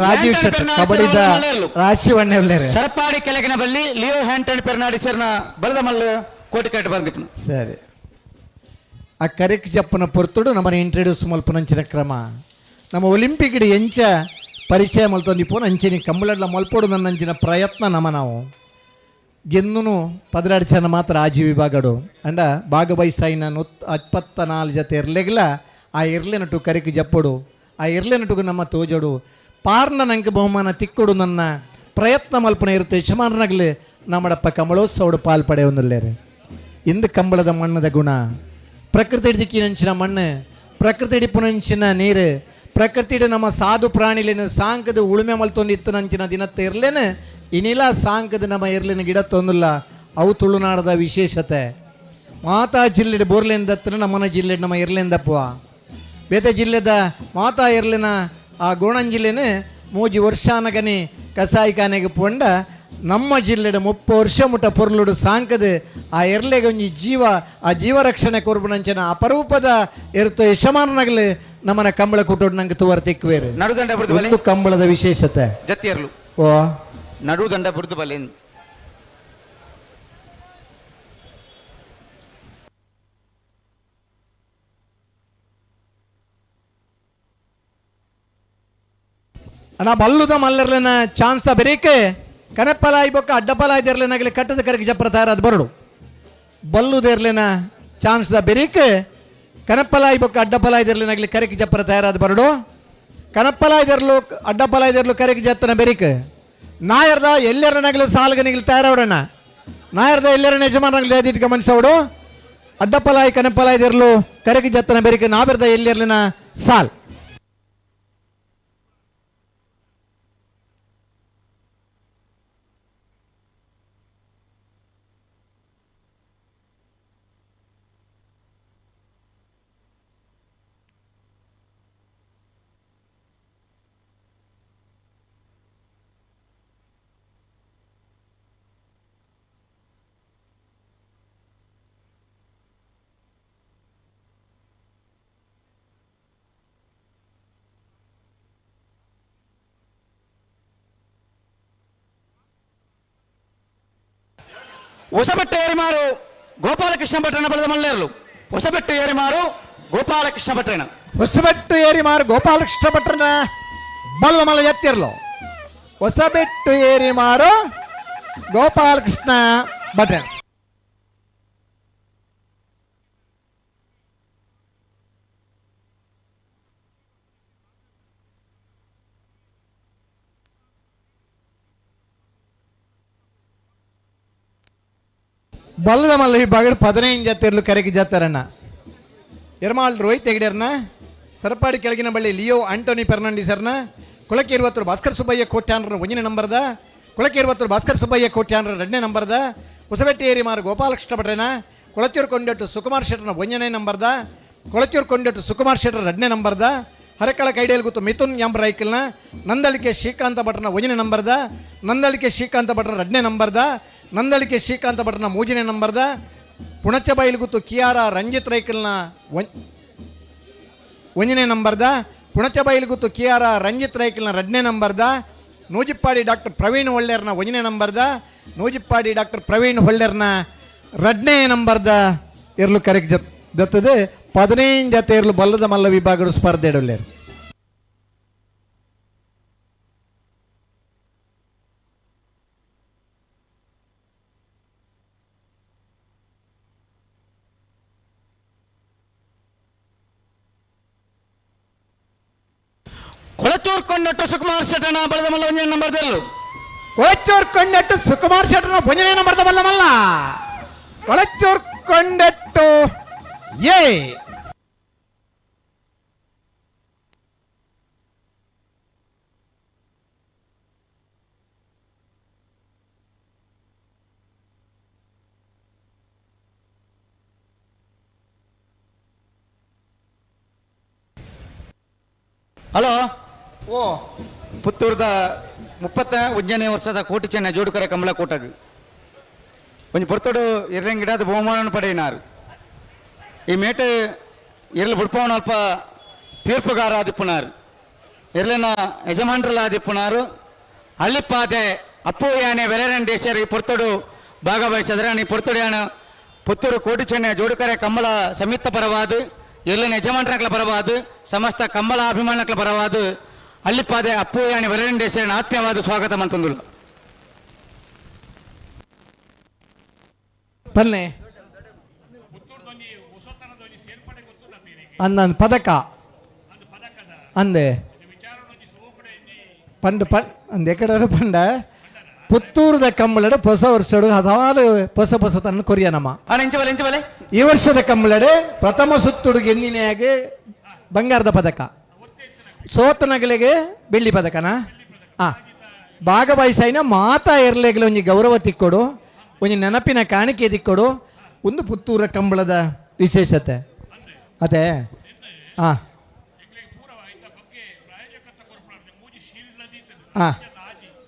ರಾಜೀವ್ ಶೆಟ್ಟರ್ ಕಬಡ್ಡಿದ ರಾಶಿವಣ್ಣೆ ಒಳ್ಳೆರೆ ಸರಪಾಡಿ ಕೆಳಗಿನ ಬಲ್ಲಿ ಲಿಯೋ ಹ್ಯಾಂಟನ್ ಪೆರ್ನಾಡಿಸರ್ನ ಬಲದ ಮಲ್ಲು ಕೋಟಿ ಕಟ್ಟು ಬಂದಿಪ್ಪನ ಸರಿ ಆ ಕರಿಕ್ ಜಪ್ಪನ ಪೊರ್ತುಡು ನಮ್ಮನ್ನು ಇಂಟ್ರಡ್ಯೂಸ್ ಮಲ್ಪನಂಚಿನ ಕ್ರಮ ನಮ್ಮ ಒಲಿಂಪಿಕ್ ಎಂಚ ಪರಿಚಯ ಮಲ್ತೊಂದಿಪ್ಪೋನು ಅಂಚಿನ ಕಂಬಳಡ್ಲ ಮಲ್ಪೋಡು ನನ್ನಂಚಿನ ಪ್ರಯತ್ನ ನಮ್ಮ ನಾವು ಗೆನ್ನೂ 16 ಜನ ಮಾತ್ರ ಆಜಿ ವಿಭಾಗಡು ಅಂಡ ಭಾಗವಹಿಸಾಯಿನ 24 ಜೊತೆ ಇರ್ಲೆಗ್ಲ ಆ ಇರ್ಲೆನಟು ಕರಿಕಿ ಜಪ್ಪಡು ಆ ಇರ್ಲೆನಟುಗು ನಮ್ಮ ತೋಜಡು ಪಾರ್ನ ನಂಗೆ ಬಹುಮಾನ ತಿಕ್ಕೊಡು ನನ್ನ ಪ್ರಯತ್ನ ಮಲ್ಪನೆ ಇರುತ್ತೆ ಯಜಮಾನನಾಗಲಿ ನಮ್ಮಡಪ್ಪ ಕಂಬಳೋತ್ಸವಡು ಪಾಲ್ಪಡೆ ಒಂದಲ್ಲೇರೆ ಇಂದು ಕಂಬಳದ ಮಣ್ಣದ ಗುಣ ಪ್ರಕೃತಿ ದಿಕ್ಕಿನಂಚಿನ ಮಣ್ಣು ಪ್ರಕೃತಿ ಡಿಪ್ಪುನಂಚಿನ ನೀರು ಪ್ರಕೃತಿ ನಮ್ಮ ಸಾಧು ಪ್ರಾಣಿಲೇನು ಸಾಂಕದ ಉಳುಮೆ ಮಲ್ತೊಂದಿತ್ತು ನಂಚಿನ ದಿನತ್ತೆ ಇರ್ಲೇನು ಇನ್ನಿಲ್ಲ ಸಾಂಕದ ನಮ್ಮ ಇರ್ಲಿನ ಗಿಡ ತೊಂದಿಲ್ಲ ಅವು ತುಳುನಾಡದ ವಿಶೇಷತೆ ಮಾತಾ ಜಿಲ್ಲೆ ಬೋರ್ಲೆಂದತ್ರ ನಮ್ಮನ ಜಿಲ್ಲೆ ನಮ್ಮ ಇರ್ಲೆಂದಪ್ಪ ಬೇತೆ ಜಿಲ್ಲೆದ ಮಾತಾ ಇರ್ಲಿನ ಆ ಗೋಣನ್ ಜಿಲ್ಲೆನೇ 3 ವರ್ಷಾನಗನಿ ಕಸಾಯಿಖಾನೆಗೆ ಪೊಂಡ ನಮ್ಮ ಜಿಲ್ಲೆಡ 30 ವರ್ಷ ಮುಟ್ಟ ಪೊರ್ಲುಡು ಸಾಂಕದ ಆ ಎರ್ಲೆಗೆ ಒಂಜಿ ಜೀವ ಆ ಜೀವ ರಕ್ಷಣೆ ಕೊರ್ಬುನಂಚನ ಅಪರೂಪದ ಇರುತ್ತೋ ಯಶಮಾನನಾಗಲಿ ನಮ್ಮನ ಕಂಬಳ ಕುಟ್ಟೋಡು ನಂಗೆ ತುವರ್ ತಿಕ್ವೇರು ನಡುದಂಡ ಬಿಡ್ದು ಕಂಬಳದ ವಿಶೇಷತೆ ಜತಿಯರ್ಲು ಓ ನಡುದಂಡ ಬಿಡ್ದು ಬಲೆ ಅಣ್ಣ ಬಲ್ಲುದ ಮಲ್ಲರ್ಲಿನ ಚಾನ್ಸ್ ತ ಬೆರೀಕೆ ಕನಪ್ಪಲಾಯಿ ಬೊಕ್ಕ ಅಡ್ಡಪಲಾಯಿ ದೇರ್ಲಿನಾಗಲಿ ಕಟ್ಟದ ಕರೆಗೆ ಜಪ್ರ ತಯಾರಾದ ಬರಡು ಬಲ್ಲುದೇರ್ಲಿನ ಚಾನ್ಸ್ ದ ಬೆರೀಕೆ ಕನಪ್ಪಲಾಯಿ ಬೊಕ್ಕ ಅಡ್ಡಪಲಾಯಿ ದೇರ್ಲಿನಾಗಲಿ ಕರೆಗೆ ಜಪ್ರ ತಯಾರಾದ ಬರಡು ಕನಪ್ಪಲಾಯಿ ದೇರ್ಲು ಅಡ್ಡಪಲಾಯಿ ದೇರ್ಲು ಕರೆಗೆ ಜತ್ತನ ಬೆರೀಕೆ ನಾಯರ್ದ ಎಲ್ಲರನಾಗಲಿ ಸಾಲ್ಗನಿಗಲಿ ತಯಾರವಡಣ್ಣ ನಾಯರ್ದ ಎಲ್ಲರನ ಯಜಮಾನಾಗಲಿ ಅದಿದ್ದು ಗಮನಿಸವಡು ಅಡ್ಡಪಲಾಯಿ ಕನಪ್ಪಲಾಯಿ ದೇರ್ಲು ಕರೆಗೆ ಜತ್ತನ ಬೆರೀಕೆ ನಾವೆರ್ದ ಎಲ್ಲರ್ಲಿನ ಸಾಲ್ ಹೊಸಬೆಟ್ಟು ಏರಿಮಾರು ಗೋಪಾಲಕೃಷ್ಣ ಭಟ್ರನ ಬಲದ ಮಲ್ಲೇರ್ಲು ಹೊಸಬೆಟ್ಟು ಏರಿಮಾರು ಗೋಪಾಲಕೃಷ್ಣ ಭಟ್ರನ ಹೊಸಬೆಟ್ಟು ಏರಿಮಾರು ಗೋಪಾಲಕೃಷ್ಣ ಭಟ್ರನ ಬಲ್ಲ ಮಲ್ಲ ಎತ್ತಿರ್ಲು ಹೊಸಬೆಟ್ಟು ಏರಿಮಾರು ಗೋಪಾಲಕೃಷ್ಣ ಭಟ್ರ ಬಲ್ಲದ ಮಲ್ಲ ವಿಭಾಗಡು 15 ಜತೆರ್ಲು ಕರೆಗೆ ಜತ್ತಾರಣ್ಣ ಎರ್ಮಾಲ್ ರೋಹಿತ್ ಹೆಗ್ಡೆರ್ನ ಸರಪಾಡಿ ಕೆಳಗಿನ ಬಳ್ಳಿ ಲಿಯೋ ಆಂಟೋನಿ ಫೆರ್ನಾಂಡಿಸರ್ನ ಕೊಳಕೆ 20 ಭಾಸ್ಕರ್ ಸುಬ್ಬಯ್ಯ ಕೋಟ್ಯಾನ್ರ 1ನೇ ನಂಬರ್ದ ಕೊಳಕೆ 20 ಭಾಸ್ಕರ್ ಸುಬ್ಬಯ್ಯ ಕೋಟ್ಯಾನ್ರ 2ನೇ ನಂಬರ್ದ ಹೊಸಬೆಟ್ಟಿ ಏರಿಮಾರು ಗೋಪಾಲಕೃಷ್ಣ ಭಟ್ರನ ಕೊಳಚೂರು ಕೊಂಡೆಟ್ಟು ಸುಕುಮಾರ್ ಶೆಟ್ಟರ್ನ 1ನೇ ನಂಬರ್ದ ಕೊಳಚೂರು ಕೊಂಡೆಟ್ಟು ಸುಕುಮಾರ್ ಶೆಟ್ಟರ್ 2ನೇ ನಂಬರ್ದ ಹರಕಳ ಕೈಡೇಲ್ ಗೊತ್ತು ಮಿಥುನ್ ಎಂಬ ರೈಕಲ್ನ ನಂದಳಿಕೆ ಶ್ರೀಕಾಂತ ಭಟ್ರನ 1ನೇ ನಂಬರ್ದ ನಂದಳಿಕೆ ಶ್ರೀಕಾಂತ ಭಟ್ರ 2ನೇ ನಂಬರ್ದ ನಂದಳಿಕೆ ಶ್ರೀಕಾಂತ ಭಟ್ರನ 3ನೇ ನಂಬರ್ದ ಪುಣಚ ಬೈಲ್ ಗೊತ್ತು ಕಿಯಾರ ರಂಜಿತ್ ರೈಕಲ್ನ 1ನೇ ನಂಬರ್ದ ಪುಣಚ ಬೈಲ್ ಗೊತ್ತು ಕಿಯಾರ ರಂಜಿತ್ ರೈಕಲ್ನ 2ನೇ ನಂಬರ್ದ ನೂಜಿಪ್ಪಾಡಿ ಡಾಕ್ಟರ್ ಪ್ರವೀಣ್ ಹೊಳ್ಳೆರ್ನ 1ನೇ ನಂಬರ್ದ ನೂಜಿಪ್ಪಾಡಿ ಡಾಕ್ಟರ್ ಪ್ರವೀಣ್ ಹೊಳ್ಳೆರ್ನ 2ನೇ ನಂಬರ್ದ ಇರ್ಲು ಕರೆಕ್ಟ್ ಜತ್ತದೆ 15 ಜತೆ ಇರ್ಲು ಬಲ್ಲದ ಮಲ್ಲ ವಿಭಾಗದ ಸ್ಪರ್ಧೆ ಇಡಲೇರು ಕೊಳಚೂರ್ ಕೊಂಡಟ್ಟು ಸುಕುಮಾರ್ ಶೆಟ್ಟನ ಬಲದ ಮಲ್ಲ ಒಂಜನೇ ನಂಬರ್ ದೆಲ್ಲು ಕೊಳಚೂರ್ ಕೊಂಡಟ್ಟು ಸುಕುಮಾರ್ ಶೆಟ್ಟನ ಒಂಜನೇ ನಂಬರ್ ಬಲ್ಲ ಮಲ್ಲ ಕೊಳಚೂರ್ ಕೊಂಡಟ್ಟು ಏ ಹಲೋ ಓ ಪುತ್ತೂರ್ದ 31ನೇ ವರ್ಷದ ಕೋಟಿ ಚೆನ್ನ ಜೋಡುಕರ ಕಮಲ ಕೂಟಗ್ ಒಂಜಿ ಪೊರ್ತೋಡು ಎರ್ರೆಂಗ್ ಗಿಡದ ಬಹುಮಾನ ಪಡೆಯಿನಾರು ಈ ಮೇಟು ಎರ್ಲು ಬುಡ್ಪವನ ಅಲ್ಪ ತೀರ್ಪುಗಾರ ಆದಿಪ್ಪುನಾರು ಎರ್ಲಿನ ಯಜಮಾನ್ರಲ್ಲ ಆದಿಪ್ಪುನಾರು ಅಲ್ಲಿಪ್ಪಾದೆ ಅಪ್ಪು ಯಾನೆ ವೆರೆರನ್ ದೇಶರ್ ಈ ಪೊರ್ತೋಡು ಭಾಗವಹಿಸಿದ್ರೆ ಈ ಪೊರ್ತೋಡು ಯಾನ ಪುತ್ತೂರು ಕೋಟಿ ಚೆನ್ನ ಜೋಡುಕರ ಕಮಲ ಸಮಿತ ಪರವಾದ ಎಲ್ಲಿನ ಯಜಮಾನ್ರಕ್ಲ ಪರವಾದ ಸಮಸ್ತ ಕಮ್ಮಲ ಅಭಿಮಾನಕ್ಲ ಪರವಾದ ಅಲ್ಲಿಪ್ಪಾದೆ ಅಪ್ಪು ಯಾನಿ ವರರಂಡೇಶ್ವರನ ಆತ್ಮೀಯವಾದ ಸ್ವಾಗತ ಮಂತಂದುಲ್ಲ ಪಲ್ಲೆ ಅಂದ ಪದಕ ಅಂದೆ ಪಂಡ ಅಂದ ಎಕಡೆ ಪಂಡ ಪುತ್ತೂರದ ಕಂಬಳಡ ಹೊಸ ವರ್ಷಡು ಹಲವಾರು ಹೊಸ ತನ್ನ ಕೊರಿಯನಮ್ಮ ಈ ವರ್ಷದ ಕಂಬಳಡೆ ಪ್ರಥಮ ಸುತ್ತುಡು ಗೆನ್ನಿನೆಯಾಗೆ ಬಂಗಾರದ ಪದಕ ಸೋತನಗಳಿಗೆ ಬೆಳ್ಳಿ ಪದಕನಾ ಭಾಗವಹಿಸೈನ ಮಾತಾ ಇರ್ಲೆಗ್ಲ ಒಂಜಿ ಗೌರವ ತಿಕ್ಕೊಡು ಒಂಜಿ ನೆನಪಿನ ಕಾಣಿಕೆ ತಿಕ್ಕೊಡು ಒಂದು ಪುತ್ತೂರ ಕಂಬಳದ ವಿಶೇಷತೆ ಅದೇ ಹಾಂ ಹಾಂ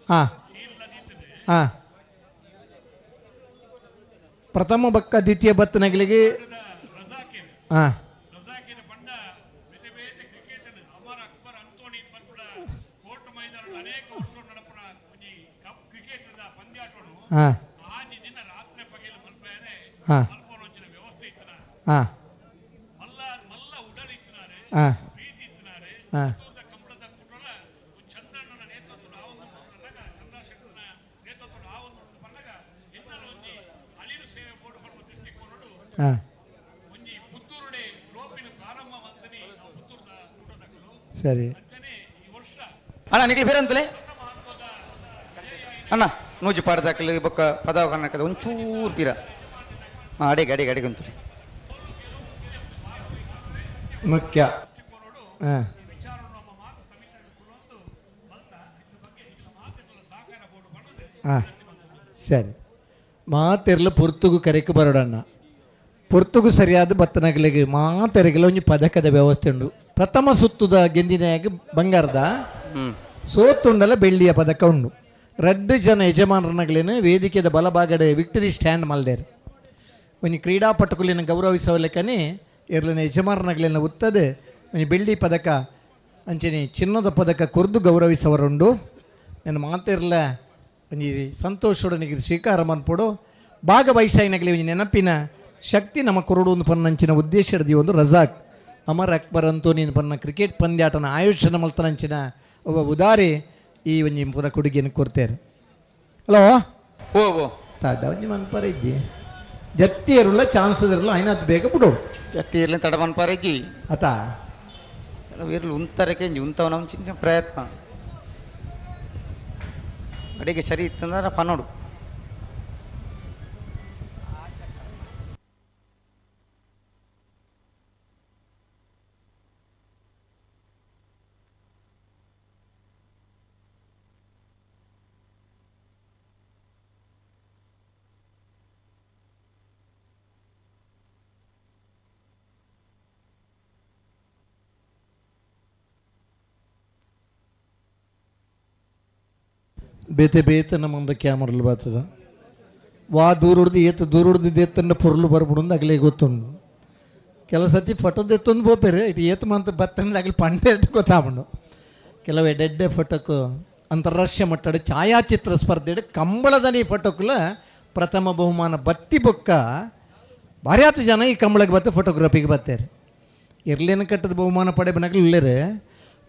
ಹಾಂ ಹಾಂ ಪ್ರಥಮ ಬಕ್ಕ ದ್ವಿತೀಯ ಬತ್ತನಗಳಿಗೆ ಹಾಂ ಹಾಂ ಹಾಂ ಹಾಂ ಹಾಂ ಹಾಂ ಹಾಂ ಸರಿ ಅಣ್ಣ ನಿಖಿಲ್ ಬೇರಂತಲೇ ಅಣ್ಣ ನೂಜಿ ಪಾಡ್ದಾಕಲು ಬೊಕ್ಕ ಪದವ ಕನ್ನಕದ ಒಂಚೂರು ಪೀರ ಅಡೆಗೆ ಅಡೆಗೆ ಅಡೆಗಂತಲಿ ಮುಖ್ಯ ಹಾಂ ಹಾಂ ಸರಿ ಮಾತೆರ್ಲು ಪುರ್ತುಗು ಕರೆಕು ಬರೋಡಣ್ಣ ಪುರ್ತುಗು ಸರಿಯಾದ ಬತ್ತನಗಳಿಗೆ ಮಾತೆರೆಗಲ ಒಂಜಿ ಪದಕದ ವ್ಯವಸ್ಥೆ ಉಂಡು ಪ್ರಥಮ ಸುತ್ತುದ ಗೆಂದಿನಾಗ ಬಂಗಾರದ ಸೋತುಂಡಲ ಬೆಳ್ಳಿಯ ಪದಕ ಉಂಡು 2 ಜನ ಯಜಮಾನರನಗಳೇನು ವೇದಿಕೆದ ಬಲಭಾಗಡೆ ವಿಕ್ಟರಿ ಸ್ಟ್ಯಾಂಡ್ ಮಲ್ದೇರು ಒಂಜಿ ಕ್ರೀಡಾಪಟುಕುಲಿನ ಗೌರವಿಸವಲೆಕ್ಕನೆ ಇರ್ಲಿನ ಯಜಮಾನರನಗಳೇನು ಉತ್ತದೆ ಒಂಜಿ ಬೆಳ್ಳಿ ಪದಕ ಅಂಚನೆ ಚಿನ್ನದ ಪದಕ ಕೊರ್ದು ಗೌರವಿಸವರುಂಡು ನಾನು ಮಾತಿರ್ಲ ಒಂಜಿ ಸಂತೋಷೊಡನಿಗೆ ಸ್ವೀಕಾರ ಮನ್ಪೊಡು ಭಾಗವಹಿಸೈನಗಲಿ ಒಂಜಿ ನೆನಪಿನ ಶಕ್ತಿ ನಮ್ಮ ಕೊರಡು ಒಂದು ಪನ್ನಂಚಿನ ಉದ್ದೇಶದ ಒಂದು ರಜಾಕ್ ಅಮರ್ ಅಕ್ಬರ್ ಅಂತೋನಿ ಪನ್ನ ಕ್ರಿಕೆಟ್ ಪಂದ್ಯಾಟನ ಆಯೋಜನೆ ಮಲ್ತನಂಚಿನ ಒಬ್ಬ ಉದಾರಿ ಈ ಒಂಜಿ ಪುರ ಕೊಡುಗೆಯನ್ನು ಕೊಡ್ತೇನೆ ಹಲೋ ಓ ಓ ತಡ ಒಂಜಿ ಮನ್ಪರ ಇಜ್ಜಿ ಜತ್ತಿ ಇರಲ್ಲ ಚಾನ್ಸ್ ಇರಲ್ಲ ಐನತ್ತು ಬೇಗ ಬಿಡೋಡು ಜತ್ತಿ ಇರಲಿ ತಡ ಮನ್ಪಾರ ಇಜ್ಜಿ ಆತ ಇರಲಿ ಉಂತರಕ್ಕೆ ಉಂತವ ನಮ್ಮ ಚಿಂತೆ ಪ್ರಯತ್ನ ಅಡಿಗೆ ಸರಿ ಇತ್ತಂದ್ರೆ ಪನ್ನೋಡು ಬೇತೆ ಬೇತೆ ನಮ್ಮಂದ ಕ್ಯಾಮರಲು ಬರ್ತದ ವಾ ದೂರ ಹೊಡ್ದು ಏತು ದೂರ ಹೊಡ್ದು ಎತ್ತಂಡ ಪೊರ್ಲು ಬರ್ಬಿಡು ಅಗಲೇ ಗೊತ್ತುಂಡು ಕೆಲವು ಸತಿ ಫೋಟೋದ ಎತ್ತೊಂದು ಬೋಪೇರು ಇಟ್ಟು ಏತು ಮಂತ ಬತ್ತಂಡ ಆಗಲಿ ಪಂಡೆ ಎಟ್ಟು ಗೊತ್ತಾಗ್ಬಿಡು ಕೆಲವು ಎಡ್ಡೆ ಫೋಟೋಕು ಅಂತಾರಾಷ್ಟ್ರೀಯ ಮಟ್ಟದ ಛಾಯಾಚಿತ್ರ ಸ್ಪರ್ಧೆ ಕಂಬಳದನಿ ಫೋಟೋಕ್ಕುಲ ಪ್ರಥಮ ಬಹುಮಾನ ಬತ್ತಿ ಬೊಕ್ಕ ಭಾರಿ ಆತ ಜನ ಈ ಕಂಬಳಕ್ಕೆ ಬತ್ತೆ ಫೋಟೋಗ್ರಫಿಗೆ ಬರ್ತಾರೆ ಇರ್ಲೇನ ಕಟ್ಟದ ಬಹುಮಾನ ಪಡೆ ಬನಗಲು ಇಲ್ಲರೆ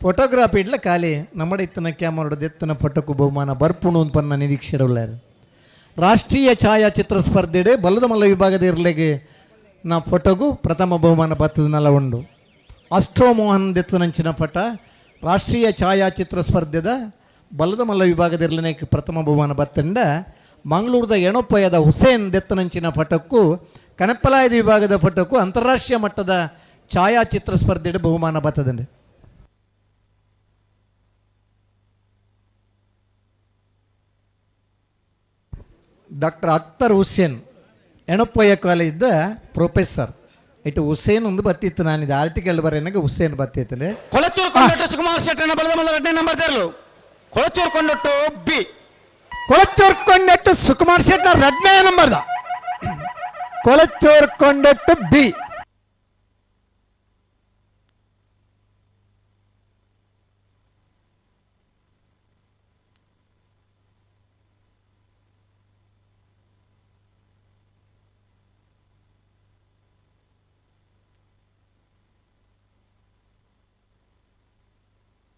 ಫೋಟೋಗ್ರಾಫಿ ಇಡ್ಲ ಖಾಲಿ ನಮ್ಮಡ ಇತ್ತನ ಕ್ಯಾಮರಡ್ ಎತ್ತನ ಫೋಟೋಕ್ಕೂ ಬಹುಮಾನ ಬರ್ಪುಣು ಅಂತ ಪನ್ನ ನಿರೀಕ್ಷೆ ಉಳ್ಳಾರ ರಾಷ್ಟ್ರೀಯ ಛಾಯಾಚಿತ್ರ ಸ್ಪರ್ಧೆ ಬಲದ ಮಲ್ಲ ವಿಭಾಗದ ಇರ್ಲೆಗೆ ನಾ ಫೋಟೋಗೂ ಪ್ರಥಮ ಬಹುಮಾನ ಬತ್ತದನೆಲ್ಲ ಉಂಡು ಅಸ್ಟ್ರೋ ಮೋಹನ್ ಎತ್ತನಂಚಿನ ಪಟ ರಾಷ್ಟ್ರೀಯ ಛಾಯಾಚಿತ್ರ ಸ್ಪರ್ಧೆದ ಬಲದ ಮಲ್ಲ ವಿಭಾಗದಲ್ಲಿ ಪ್ರಥಮ ಬಹುಮಾನ ಬತ್ತಂಡ ಮಂಗಳೂರದ ಎಣೊಪ್ಪಯದ ಹುಸೇನ್ ದೆತ್ತನಂಚಿನ ಫಟಕ್ಕೂ ಕನಪ್ಪಲಾಯದ ವಿಭಾಗದ ಫಟಕ್ಕೂ ಅಂತಾರಾಷ್ಟ್ರೀಯ ಮಟ್ಟದ ಛಾಯಾಚಿತ್ರ ಸ್ಪರ್ಧೆಯ ಬಹುಮಾನ ಬತ್ತದಂಡೆ. ಡಾಕ್ಟರ್ ಅಖ್ತರ್ ಹುಸೇನ್ ಎಣೊಪ್ಪಯ್ಯ ಕಾಲೇಜ್ದ ಪ್ರೊಫೆಸರ್ ಇಟ್ಟು ಹುಸೇನ್ ಒಂದು ಬತ್ತಿತ್ತು. ನಾನು ಇದು ಆರ್ಟಿಕಲ್ ಬರೆಯನಾಗ ಹುಸೇನ್ ಬತ್ತಿತ್ತು. ಕೊಳಚೂರು ಕೊಂಡಟ್ಟು ಸುಕುಮಾರ್ ಶೆಟ್ಟನ ಬಲದ ಮಲ್ಲ 2ನೇ ನಂಬರ್ ತೆರಲು. ಕೊಳಚೂರು ಕೊಂಡಟ್ಟು ಬಿ. ಕೊಳಚೂರು ಕೊಂಡಟ್ಟು ಸುಕುಮಾರ್ ಶೆಟ್ಟನ 2ನೇ ನಂಬರ್ದ. ಕೊಳಚೂರು ಕೊಂಡಟ್ಟು ಬಿ.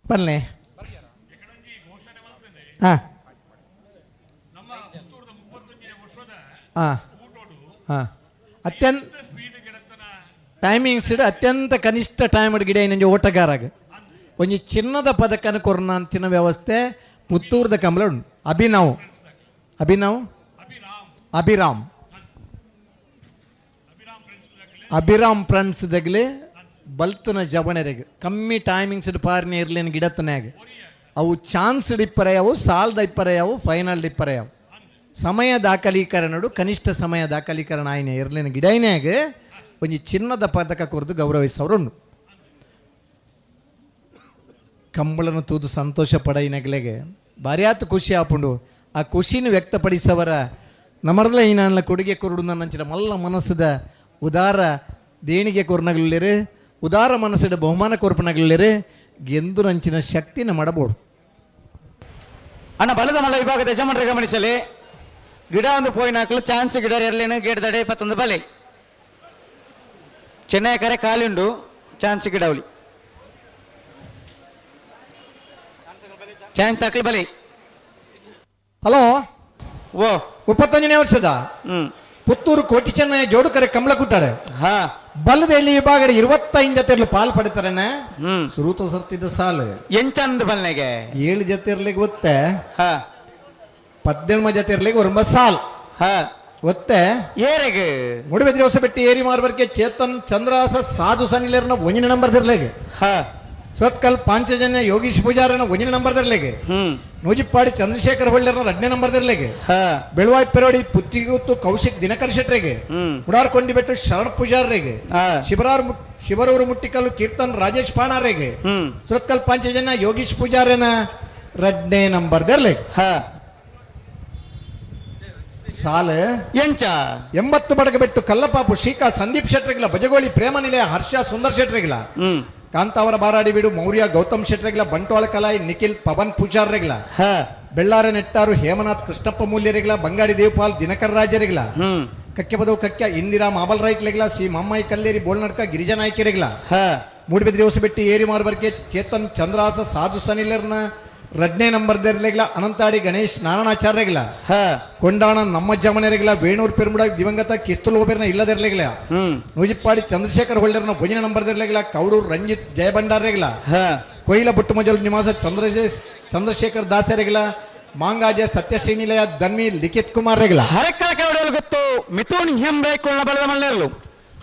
ಬನ್ನಿ ಹಾಂ ಹಾಂ ಹಾಂ ಅತ್ಯಂತ ಟೈಮಿಂಗ್ಸ್ ಇಡ ಅತ್ಯಂತ ಕನಿಷ್ಠ ಟೈಮ್ ಗಿಡ ಏನಂಜೆ ಓಟಗಾರಾಗ ಒಂಜಿ ಚಿನ್ನದ ಪದಕನ ಕೊರೋನಾ ಅಂತಿನ ವ್ಯವಸ್ಥೆ ಪುತ್ತೂರದ ಕಂಬಳ ಉಂಟು. ಅಭಿರಾಮ್ ಫ್ರೆಂಡ್ಸ್ ದಗ್ಲಿ ಬಲ್ತನ ಜವಣರೆಗೆ ಕಮ್ಮಿ ಟೈಮಿಂಗ್ಸ್ ಪಾರ್ನಿ ಇರ್ಲೇನು ಗಿಡತನ್ಯಾಗ ಅವು ಚಾನ್ಸ್ ಇಪ್ಪರೆಯವು ಸಾಲದ ಇಪ್ಪರೆಯವು ಫೈನಲ್ ಇಪ್ಪರೆಯವು ಸಮಯ ದಾಖಲೀಕರಣಡು ಕನಿಷ್ಠ ಸಮಯ ದಾಖಲೀಕರಣ ಆಯ್ನೆ ಇರ್ಲೇನು ಗಿಡೈನ್ಯಾಗ ಒಂಜಿ ಚಿನ್ನದ ಪದಕ ಕೊರೆದು ಗೌರವಿಸೋರುಂಡು. ಕಂಬಳನ್ನು ತೂದು ಸಂತೋಷ ಪಡೈನಗ್ಲೆಗೆ ಭಾರಿ ಆತು ಖುಷಿ ಆಪುಂಡು. ಆ ಖುಷಿನ ವ್ಯಕ್ತಪಡಿಸವರ ನಮ್ಮರ್ಲ ಈ ನನ್ನ ಕೊಡುಗೆ ಕೊರಡು ನನ್ನಂಚಿನ ಮಲ್ಲ ಮನಸ್ಸದ ಉದಾರ ದೇಣಿಗೆ ಕೊರ್ನಗಳಿರು ಉದಾರ ಮನಸ್ಸಿನ ಬಹುಮಾನ ಕೊರ್ಪನಗಳಿರು ಗೆಂದು ನಂಚಿನ ಶಕ್ತಿನ ಮಾಡಬಹುದು. ಅಣ್ಣ ಬಲದ ಮಲ್ಲ ವಿಭಾಗದ ಯಜಮಾನರು ಗಮನಿಸಲಿ. ಗಿಡ ಒಂದು ಪೋಯಿನಾಕಲು ಚಾನ್ಸ್ ಗಿಡ ಎರಲೇನು ಗೇಡ್ದಡೆ 21 ಬಲೆ ಚೆನ್ನೈ ಕರೆ ಕಾಲಿಂಡು ಚಾನ್ಸ್ ಗಿಡವಲಿ ಚಾನ್ಸ್ ತಕ್ಲಿ ಬಲೆ. ಹಲೋ ಓ 25ನೇ ವರ್ಷದ ಪುತ್ತೂರು ಕೋಟಿ ಚೆನ್ನೈ ಜೋಡು ಕರೆ ಕಮಲ ಕುಟ್ಟಾಡೆ ಹಾ ಬಲ್ಲದಲ್ಲಿ ವಿಭಾಗ 25 ಜೊತೆರ್ಲಿ ಪಾಲ್ ಪಡಿತಾರನೆ ಸುರೂತ ಸರ್ತಿದ್ದ ಸಾಲು ಎಂಚಂದ ಬಲ್ನೆಗೆ 7 ಜೊತೆರ್ಲಿಗೆ ಒತ್ತೆ ಹಾ 18 ಜೊತೆರ್ಲಿಗೆ 9 ಸಾಲ್ ಹಾ ಒತ್ತೆ ಏರೆಗೆ ಮುಡಿಬೆ ದಿವಸ ಬಿಟ್ಟು ಏರಿ ಮಾರ್ಬರ್ಕೆ ಚೇತನ್ ಚಂದ್ರಾಸ ಸಾಧು ಸನಿಲೇರ್ನ 1ನೇ ನಂಬರ್ ದಿರ್ಲೆಗೆ ಹಾ ಸತ್ಕಲ್ ಪಾಂಚಜನ್ಯ ಯೋಗೀಶ್ ಪೂಜಾರನ 1ನೇ ನಂಬರ್ ದಿರ್ಲೆಗೆ ನೂಜಿಪ್ಪಾಡಿ ಚಂದ್ರಶೇಖರ್ ಹೊಳ್ಳೆರ್ನ 2ನೇ ನಂಬರ್ ದಿರ್ಲೆಗೆ ಬೆಳವಾಯಿ ಪೆರೋಡಿ ಪುತ್ತಿಗುತ್ತು ಕೌಶಿಕ್ ದಿನಕರ್ ಶೆಟ್ರಿಗೆ ಉಡಾರ್ಕೊಂಡಿ ಬೆಟ್ಟು ಶರಣ ಪೂಜಾರ್ರಿಗೆ ಶಿವರೂರು ಮುಟ್ಟಿಕಲ್ಲು ಕೀರ್ತನ್ ರಾಜೇಶ್ ಪಾಣಾರಿಗೆ ಸತ್ಕಲ್ ಪಾಂಚಜನ್ಯ ಯೋಗೀಶ್ ಪೂಜಾರನ 2ನೇ ನಂಬರ್ ದಿರ್ಲೆಗೆ ಸಾಲ ಎಂಚ 80 ಬಡಗ ಬೆಟ್ಟು ಕಲ್ಲಪಾಪು ಶ್ರೀಕಾ ಸಂದೀಪ್ ಶೆಟ್ರಿಗಿಲ್ಲ ಬಜಗೋಳಿ ಪ್ರೇಮ ನಿಲಯ ಹರ್ಷ ಸುಂದರ್ ಶೆಟ್ರಿಗಿಲ್ಲ ಕಾಂತಾವರ ಬಾರಾಡಿ ಬಿಡು ಮೌರ್ಯ ಗೌತಮ್ ಶೆಟ್ರಿಗಿಲ್ಲ ಬಂಟ್ವಾಳ ಕಲಾಯಿ ನಿಖಿಲ್ ಪವನ್ ಪೂಜಾರ್ರಿಗಿಲ್ಲ ಬೆಳ್ಳಾರೆ ನೆಟ್ಟಾರು ಹೇಮನಾಥ್ ಕೃಷ್ಣಪ್ಪ ಮೂಲ್ಯರಿಗಿಲ್ಲ ಬಂಗಾಡಿ ದೇವಪಾಲ್ ದಿನಕರ್ ರಾಜರಿಗಿಲ್ಲ ಕಕ್ಕೆ ಬದವು ಕಕ್ಕೆ ಇಂದಿರಾ ಮಾಬಲ್ ರಾಯ್ಕ್ಲಿಗಿಲ್ಲ ಶ್ರೀ ಮಮ್ಮಾಯಿ ಕಲ್ಲೇರಿ ಬೋಳ್ನಡ್ಕ ಗಿರಿಜನಾಯ್ಕರಿಗಿಲ್ಲ ಮೂಡಿಬಿದ್ರಿ ಹೊಸ ಬೆಟ್ಟಿ ಏರಿ ಮಾರ್ಬರ್ಕೆ ಚೇತನ್ ಚಂದ್ರಾಸ ಸಾಧು ಸನಿಲರ್ನ 2ನೇ ನಂಬರ್ ದಿರ್ಲೆಗಿಲ್ಲ ಅನಂತಾಡಿ ಗಣೇಶ್ ನಾರಾಯಣಾಚಾರ್ಯಗಿಲ್ಲ ಕೊಂಡಾಣ ನಮ್ಮ ಜಮನೆರಿಗಿಲ್ಲ ವೇಣೂರ್ ಪೆರ್ಮುಡ ದಿವಂಗತ ಕಿಸ್ತುಲ್ ಓಬೇರ್ನ ಇಲ್ಲದಿರ್ಲಿಗಿಲ್ಲ ನೂಜಿಪ್ಪಾಡಿ ಚಂದ್ರಶೇಖರ್ ಹೊಳ್ಳೆರ್ನ 1ನೇ ನಂಬರ್ ದಿರ್ಲೆಗಿಲ್ಲ ಕೌಡೂರ್ ರಂಜಿತ್ ಜಯಭಂಡಾರ್ಯಗಿಲ್ಲ ಕೊಯ್ಲ ಬುಟ್ಟು ಮಜಲ್ ನಿವಾಸ ಚಂದ್ರಶೇಖರ್ ದಾಸರಿಗಿಲ್ಲ ಮಾಂಗಾಜೆ ಸತ್ಯಶ್ರೀನಿಲಯ ದನ್ವಿ ಲಿಖಿತ್ ಕುಮಾರ್ ರೆಗಿಲ್ಲ ಹರಕಲ ಕೈಡೆಯಲು ಗೊತ್ತು ಮಿಥುನ್ ಎಂ ರೈಕಲ್ನ ಬಲದ ಮಲ್ಲೇರ್ಲು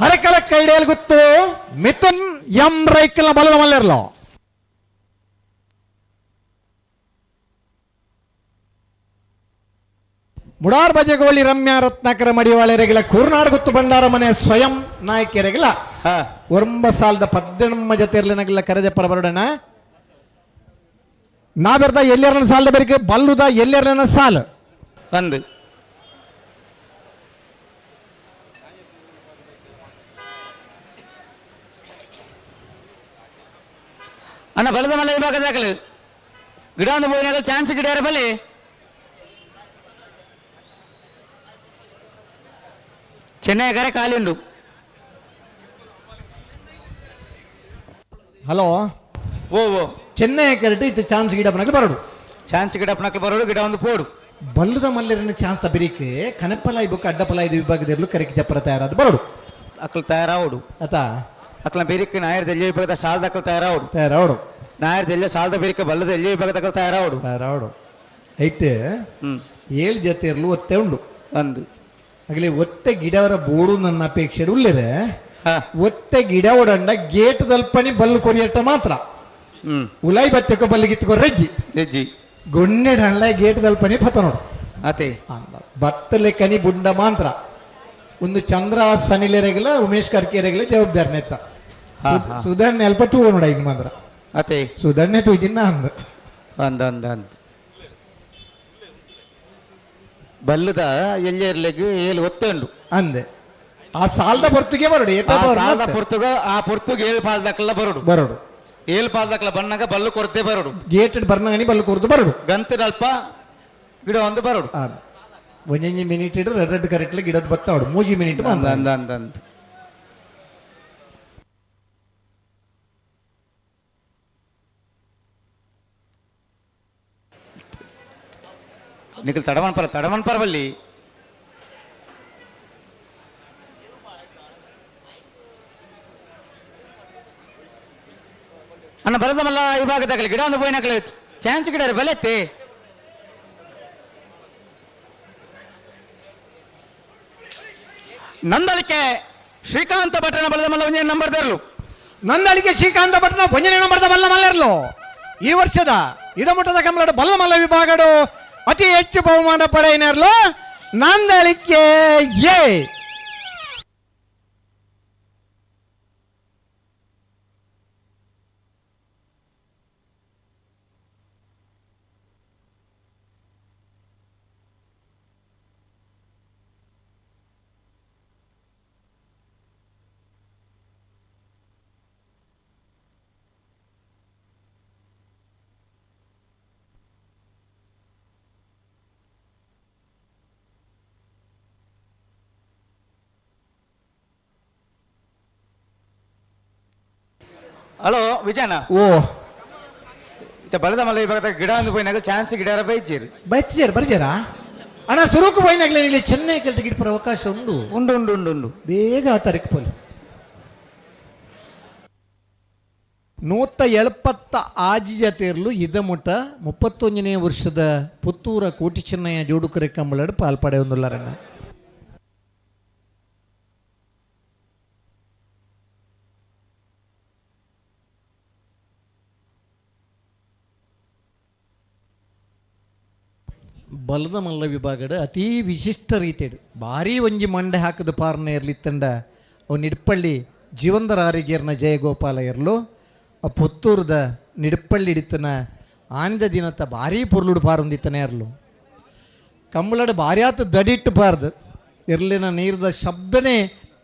ಹರಕಲ ಕೈಡೆಯಲು ಗೊತ್ತು ಮಿಥುನ್ ಎಂ ರೈಕಲ್ನ ಬಲದ ಮಲ್ಲೇರ್ಲು ಮುಡಾರ್ ಬಜಗೋಳಿ ರಮ್ಯಾ ರತ್ನಾಕರ ಮಡಿವಾಳೆರೆಗಿಲ್ಲ ಕೂರ್ನಾಡು ಗುತ್ತು ಬಂಡಾರ ಮನೆ ಸ್ವಯಂ ನಾಯಕಿಯರೆಗಿಲ್ಲ 9 ಸಾಲದ 18 ಜೊತೆರ್ಲಿನಗಿಲ್ಲ ಕರೆದೆ ಪರಬರಡಣ ನಾ ಬೆರ್ದ ಎಲ್ಲೆರನ ಸಾಲದ ಬೆರಿಗೆ ಬಲ್ಲುದ ಎಲ್ಲೆರನ ಸಾಲು ಒಂದು ಅಣ್ಣ ಬಲದ ಮಲ್ಲ ವಿಭಾಗದಾಗಲು ಗಿಡ ಒಂದು ಬೋಯಿನಾಗ ಚಾನ್ಸ್ ಗಿಡ ಬಲಿ ಚೆನ್ನೈ ಕರೆ ಕಾಲಿಂಡು. ಹಲೋ ಓ ಚೆನ್ನೈ ಕೆರಟು ಇತ್ತು ಚಾನ್ಸ್ ಗಿಡಪ್ಪನಕ್ಕೆ ಬರೋಡು ಚಾನ್ಸ್ ಗಿಡಪ್ಪನಕ್ಕೆ ಬರೋಡು ಗಿಡ ಒಂದು ಪೋಡು ಬಲ್ಲದ ಮಲ್ಲೆರನ ಚಾನ್ಸ್ ತಬಿರಿಕೆ ಕನಪಲಾಯಿ ಬುಕ್ ಅಡ್ಡಪಲಾಯಿ ವಿಭಾಗದಲ್ಲೂ ಕರೆಕ್ಟ್ ಜಪ್ಪರ ತಯಾರಾದ ಬರೋಡು ಅಕ್ಕಲ್ ತಯಾರಾವಡು ಆತಾ ಅಕ್ಕಲ ಬೇರಿಕೆ ನಾಯರ್ ವಿಭಾಗದ ಸಾಲದ ಅಕ್ಕಲ್ ತಯಾರಾವಡು ನಾಯರ್ ಎಲ್ಲ ಸಾಲದ ಬೇರಿಕೆ ಬಲ್ಲದ ಎಲ್ಲಿ ವಿಭಾಗ ತಗ ತಯಾರಾವಡು ರಾವಡು ಐತೆ 7 ಜೊತೆ ಇರಲು ಒತ್ತೆ ಉಂಡು ಅಂದು ಆಗಲಿ ಒತ್ತೆ ಗಿಡವರ ಬೋಡು ನನ್ನ ಅಪೇಕ್ಷೆ ಉಳ್ಳರೆ ಒತ್ತೆ ಗಿಡ ಒಡಂಡ ಗೇಟ್ ದಲ್ಪನಿ ಬಲ್ಲು ಕೊರಿಯಟ್ಟ ಮಾತ್ರ ಉಲಾಯಿ ಬತ್ತಕ ಬಲ್ಲು ಗಿತ್ಕೊ ರಜ್ಜಿ ಗೊಣ್ಣೆಡ ಹಳ್ಳ ಗೇಟ್ ದಲ್ಪನಿ ಪತ ನೋಡು ಅತೆ ಬತ್ತಲೆ ಕನಿ ಬುಂಡ ಮಾತ್ರ ಒಂದು ಚಂದ್ರ ಸನಿಲೆರೆಗಲ ಉಮೇಶ್ ಕರ್ಕೆರೆಗಲ ಜವಾಬ್ದಾರಿನ ಎತ್ತ ಸುಧಣ್ಣೆ ಅಲ್ಪ ತೂ ನೋಡ ಈಗ ಮಾತ್ರ ಅತೆ ಸುಧಣ್ಣೆ ತೂಜಿನ ಅಂದ ಬಲ್ಲದ ಎಲ್ಲಿ ಇರ್ಲಿಕ್ಕೆ ಏಳು ಒತ್ತೆ ಉಂಡು ಅಂದೆ ಆ ಸಾಲದ ಪೊರ್ತುಗೆ ಬರಡು ಸಾಲದ ಪೊರ್ತುಗ ಆ ಪೊರ್ತುಗ 7 ಪಾಲ್ದಕ್ಕೆಲ್ಲ ಬರಡು 7 ಪಾಲ್ದಕ್ಕೆಲ್ಲ ಬಣ್ಣಗ ಬಲ್ಲು ಕೊರತೆ ಬರಡು ಗೇಟೆಡ್ ಬರ್ನಗನಿ ಬಲ್ಲು ಕೊರದು ಬರಡು ಗಂತಿನ ಅಲ್ಪ ಗಿಡ ಒಂದು ಬರಡು ಒಂಜಿ ಮಿನಿಟ್ ಇಡ್ರು ರೆಡ್ ಕರೆಕ್ಟ್ಲಿ ಗಿಡದ ಬತ್ತಾವಡು 3 ಮಿನಿಟ್ ಅಂದ ನಿಖಿಲ್ ತಡಮನ್ ಪರವಲ್ಲಿ ಅಣ್ಣ ಬರದಮಲ್ಲ ಈ ಭಾಗದಾಗಲಿ ಗಿಡ ಒಂದು ಬೋಯ್ನಾಗಲಿ ಚಾನ್ಸ್ ಗಿಡ ಬಲೆತ್ತೆ ನಂದಳಿಕೆ ಶ್ರೀಕಾಂತ ಭಟ್ರನ ಬಲದಮಲ್ಲ ಒಂಜನೆ ನಂಬರ್ ತರಲು ನಂದಳಿಕೆ ಶ್ರೀಕಾಂತ ಭಟ್ನ ಒಂಜನೆ ನಂಬರ್ದ ಬಲ್ಲ ಮಲ್ಲರ್ಲು ಈ ವರ್ಷದ ಇದಮುಟ್ಟದ ಕಮಲಡ ಬಲ್ಲ ಮಲ್ಲ ವಿಭಾಗಡು ಅತಿ ಹೆಚ್ಚು ಬಹುಮಾನ ಪಡೆಯಿನರ್ಲು ನಂದಳಿಕೆ ಎ ಹಲೋ ವಿಜಯನ ಓ ಬಲದ ಮಲ್ಲ ಇವಾಗ ಗಿಡ ಒಂದು ಪೋಯಿನಾಗ ಚಾನ್ಸ್ ಗಿಡ ಬೈತಿದ್ದೀರ ಬರ್ಜಾರಾ ಅಣ್ಣ ಸುರುಕು ಪೋಯಿನಾಗಲೇ ಇಲ್ಲಿ ಚೆನ್ನೈ ಕೆಲ್ತ ಗಿಡ ಅವಕಾಶ ಉಂಡು ಉಂಡು ಉಂಡು ಉಂಡು ಉಂಡು ಬೇಗ ಆ ತಾರೀಕು ಪೋಲಿ 170 ಆಜಿಜತೆರ್ಲು ಇದಮುಟ 31ನೇ ವರ್ಷದ ಪುತ್ತೂರ ಕೋಟಿ ಚೆನ್ನಯ್ಯ ಜೋಡುಕರೆ ಕಂಬಳಡ್ ಪಾಲ್ಪಡೆ ಒಂದುಲ್ಲಾರಣ್ಣ ಬಲದ ಮಲ್ಲ ವಿಭಾಗದ ಅತೀ ವಿಶಿಷ್ಟ ರೀತಿಯಡು ಭಾರಿ ಒಂಜಿ ಮಂಡೆ ಹಾಕದ ಪಾರ್ನ ಇರ್ಲಿತ್ತಂಡ ಅವು ನಿಡ್ಪಳ್ಳಿ ಜೀವಂದರ ಆರಿಗೇರ್ನ ಜಯಗೋಪಾಲ ಇರಲು ಆ ಪುತ್ತೂರದ ನಿಡ್ಪಳ್ಳಿ ಹಿಡಿತನ ಆನಿದ ದಿನತ್ತ ಭಾರಿ ಪೊರ್ಲುಡು ಪಾರೊಂದಿತ್ತನೇ ಇರಲು ಕಂಬಳಡ ಭಾರಿ ಆತ ದಡಿಟ್ಟು ಪಾರ್ದು ಇರ್ಲಿನ ನೀರ್ದ ಶಬ್ದನೇ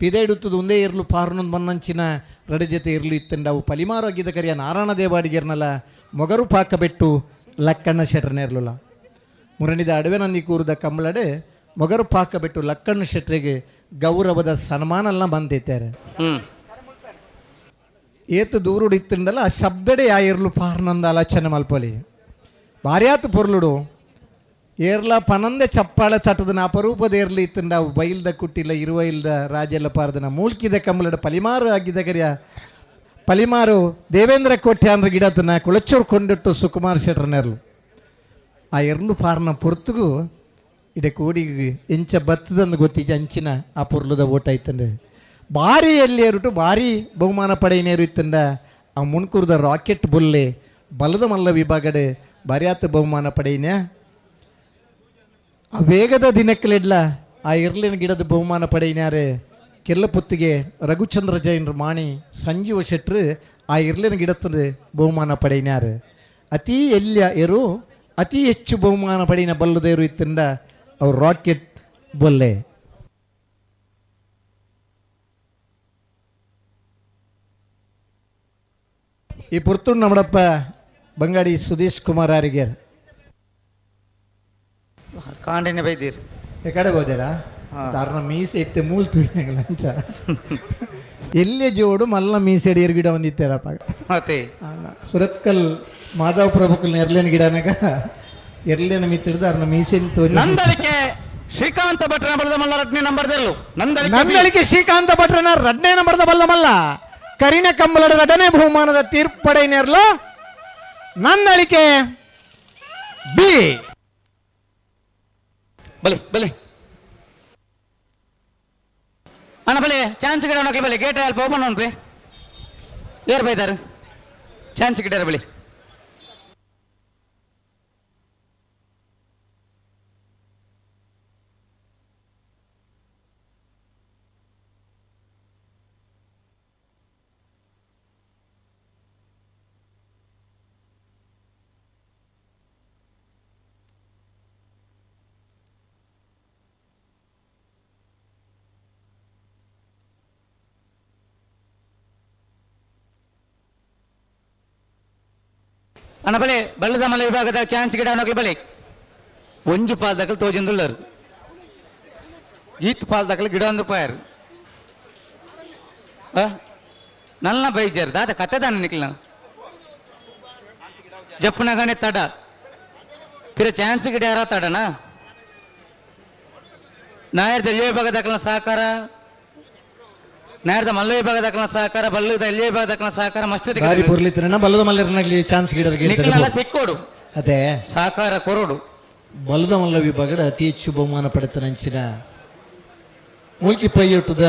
ಪಿದೆ ಇಡುತ್ತದೆ ಒಂದೇ ಇರಲು ಪಾರ್ನೊಂದು ಮನ್ನಂಚಿನ ರಡೆ ಜೊತೆ ಇರಲು ಇತ್ತಂಡ ಅವು ಪಲಿಮಾರು ಆಗಿದ್ದ ಕರಿಯ ನಾರಾಯಣ ದೇವಾಡಿಗೇರ್ನಲ್ಲ ಮೊಗರು ಪಾಕಬೆಟ್ಟು ಲಕ್ಕಣ್ಣ ಶೆಟ್ರನೇ ಇರಲಿಲ್ಲ ಮುರಣಿದ ಅಡವೆನಂದಿ ಕೂರದ ಕಂಬಳಡೆ ಮೊಗರು ಪಾಕಬೆಟ್ಟು ಲಕ್ಕಣ್ಣ ಶೆಟ್ರಿಗೆ ಗೌರವದ ಸನ್ಮಾನೆಲ್ಲ ಬಂದಿದ್ದಾರೆ ಏತು ದೂರುಡು ಇತ್ತಂಡಲ್ಲ ಆ ಶಬ್ದಡೆ ಆ ಇರ್ಲು ಪಾರ್ನಂದ ಆಲೋಚನೆ ಮಲ್ಪಲಿ ಭಾರಿ ಆತು ಪೊರ್ಲುಡು ಏರ್ಲ ಪನಂದೆ ಚಪ್ಪಾಳೆ ತಟ್ಟದನ ಅಪರೂಪದ ಏರ್ಲಿ ಇತ್ತಂಡ ಅವು ಬೈಲ್ದ ಕುಟ್ಟಿಲ್ಲ ಇರುವ ಇಲ್ದ ರಾಜೆಲ್ಲ ಪಾರ್ದನ ಮೂಲ್ಕಿದ ಕಂಬಳಡ ಪಲಿಮಾರು ಆಗಿದ್ದ ಕರಿಯ ಪಲಿಮಾರು ದೇವೇಂದ್ರ ಕೋಟೆ ಅಂದ್ರೆ ಗಿಡತನ ಕುಳಚೂರು ಕೊಂಡಿಟ್ಟು ಸುಕುಮಾರ್ ಶೆಟ್ರನೆರ್ಲು ಆ ಎರ್ಲು ಪಾರ್ನ ಪೊರ್ತುಗು ಇಡೆ ಕೋಡಿಗೆ ಎಂಚ ಬತ್ತದಂದು ಗೊತ್ತಿದ್ದ ಅಂಚಿನ ಆ ಪೊರ್ಲುದ ಓಟ ಇತ್ತಂಡೆ ಭಾರಿ ಎಲ್ಲಿ ಏರುಟು ಭಾರಿ ಬಹುಮಾನ ಪಡೆಯನೇರು ಇತ್ತಂಡ ಆ ಮುನ್ಕೂರ್ದ ರಾಕೆಟ್ ಬುಲ್ಲೆ ಬಲದ ಮಲ್ಲ ವಿಭಾಗಡೆ ಭಾರಿಯಾತ ಬಹುಮಾನ ಪಡೆಯಿನ ಆ ವೇಗದ ದಿನಕ್ಕಲಿಡ್ಲ ಆ ಇರ್ಲಿನ ಗಿಡದ ಬಹುಮಾನ ಪಡೆಯಿನಾರೆ ಕೆಲ್ಲ ಪುತ್ತಿಗೆ ರಘುಚಂದ್ರ ಜೈನ್ರ ಮಾಣಿ ಸಂಜೀವ ಶೆಟ್ರು ಆ ಇರ್ಲಿನ ಗಿಡದ ಬಹುಮಾನ ಪಡೆಯಿನಾರೆ ಅತೀ ಎಲ್ಯ ಏರು ಅತಿ ಹೆಚ್ಚು ಬಹುಮಾನ ಪಡೆಯಿನ ಬಲ್ಲದೇರು ಇತ್ತಂಡ ಅವ್ರು ರಾಕೆಟ್ ಬೊಲ್ಲೆ ಈ ಪುರ್ತೂರು ನಮ್ಮಡಪ್ಪ ಬಂಗಾಡಿ ಸುದೇಶ್ ಕುಮಾರ್ ಆರಿಗೇರ್ ಕಾಂಡಿನ ಬೈದೀರ್ ಈ ಕಡೆ ಹೋದೇರಾ ತಾರನ ಮೀಸೆ ಇತ್ತೆ ಮೂಲ್ ತುಳಿಯಾಗ ಲಂಚ ಎಲ್ಲೇ ಜೋಡು ಮಲ್ಲ ಮೀಸೆಡಿ ಗಿಡ ಒಂದಿತ್ತೇರಪ್ಪ ಮತ್ತೆ ಸುರತ್ಕಲ್ ಮಾಧವ ಪ್ರಭುಕಲ್ ಎರ್ಲೇನ ಗಿಡನಾಗ ಎರ್ಲೇನ ಮಿತ್ತಿಡ್ದ ಅರ್ನ ಮೀಸೆನ್ ತೋರಿ ನಂದಳಿಕೆ ಶ್ರೀಕಾಂತ ಭಟ್ರನ ಬಲ್ಲದ ಮಲ್ಲ ರಡ್ನೇ ನಂಬರ್ ತೆರಲು ನಂದಳಿಕೆ ಶ್ರೀಕಾಂತ ಭಟ್ರನ ರಡ್ನೇ ನಂಬರ್ದ ಬಲ್ಲ ಮಲ್ಲ ಕರಿನ ಕಂಬಳದ ರಡನೇ ಬಹುಮಾನದ ತೀರ್ಪಡೆನೇರ್ಲು ನಂದಳಿಕೆ ಬಿ. ಬಲಿ ಬಲಿ ಅಣ್ಣ ಬಲಿ ಚಾನ್ಸ್ ಗಿಡ ನೋಡ್ಲಿ ಬಲಿ ಗೇಟ್ ಅಲ್ಪ ಓಪನ್ ನೋಡ್ರಿ ಯಾರು ಬೈದಾರ ಚಾನ್ಸ್ ಗಿಡ ಬಲಿ ಅಣ್ಣ ಬಲೆ ಬಲ್ಲದ ಮಲ್ಲ ವಿಭಾಗದ ಚಾನ್ಸ್ ಗಿಡ ಅನ್ನೋಕೆ ಬಲೆ ಒಂಜು ಪಾಲ್ದಾಕಲ್ ತೋಜೊಂದುಳ್ಳರು ಈತ್ ಪಾಲ್ದಾಕಲ್ ಗಿಡ ಒಂದು ಪಾಯರು ನಲ್ಲ ಬೈಜರ್ ದಾದ ಕತೆ ದಾನ ನಿಕ್ಲ ಜಪ್ಪನಗಾನೆ ತಡ फिर ಚಾನ್ಸ್ ಗಿಡ ಯಾರ ತಡನ ನಾಯರ್ದ ಎಲ್ಲಿ ವಿಭಾಗದಾಕಲ ಸಹಕಾರ ನಾಯರ್ದ ಮಲ್ಲ ವಿಭಾಗದಾಕಲ ಸಹಕಾರ ಬಲ್ಲದ ಎಲ್ಲಿ ವಿಭಾಗದಾಕಲ ಸಹಕಾರ ಮಸ್ತ್ ದಾರಿ ಪುರ್ಲಿತ್ರನ ಬಲ್ಲದ ಮಲ್ಲರನಾಗ್ಲಿ ಚಾನ್ಸ್ ಗಿಡರ್ಗೆ ನಿಕ್ಲಲ್ಲ ತೆಕ್ಕೋಡು ಅದೇ ಸಹಕಾರ ಕೊರೋಡು ಬಲ್ಲದ ಮಲ್ಲ ವಿಭಾಗದ ಅತಿ ಹೆಚ್ಚು ಬಹುಮಾನ ಪಡೆತನಂಚಿನ ಮೂಲ್ಕಿ ಪೈಯೊಟ್ಟದ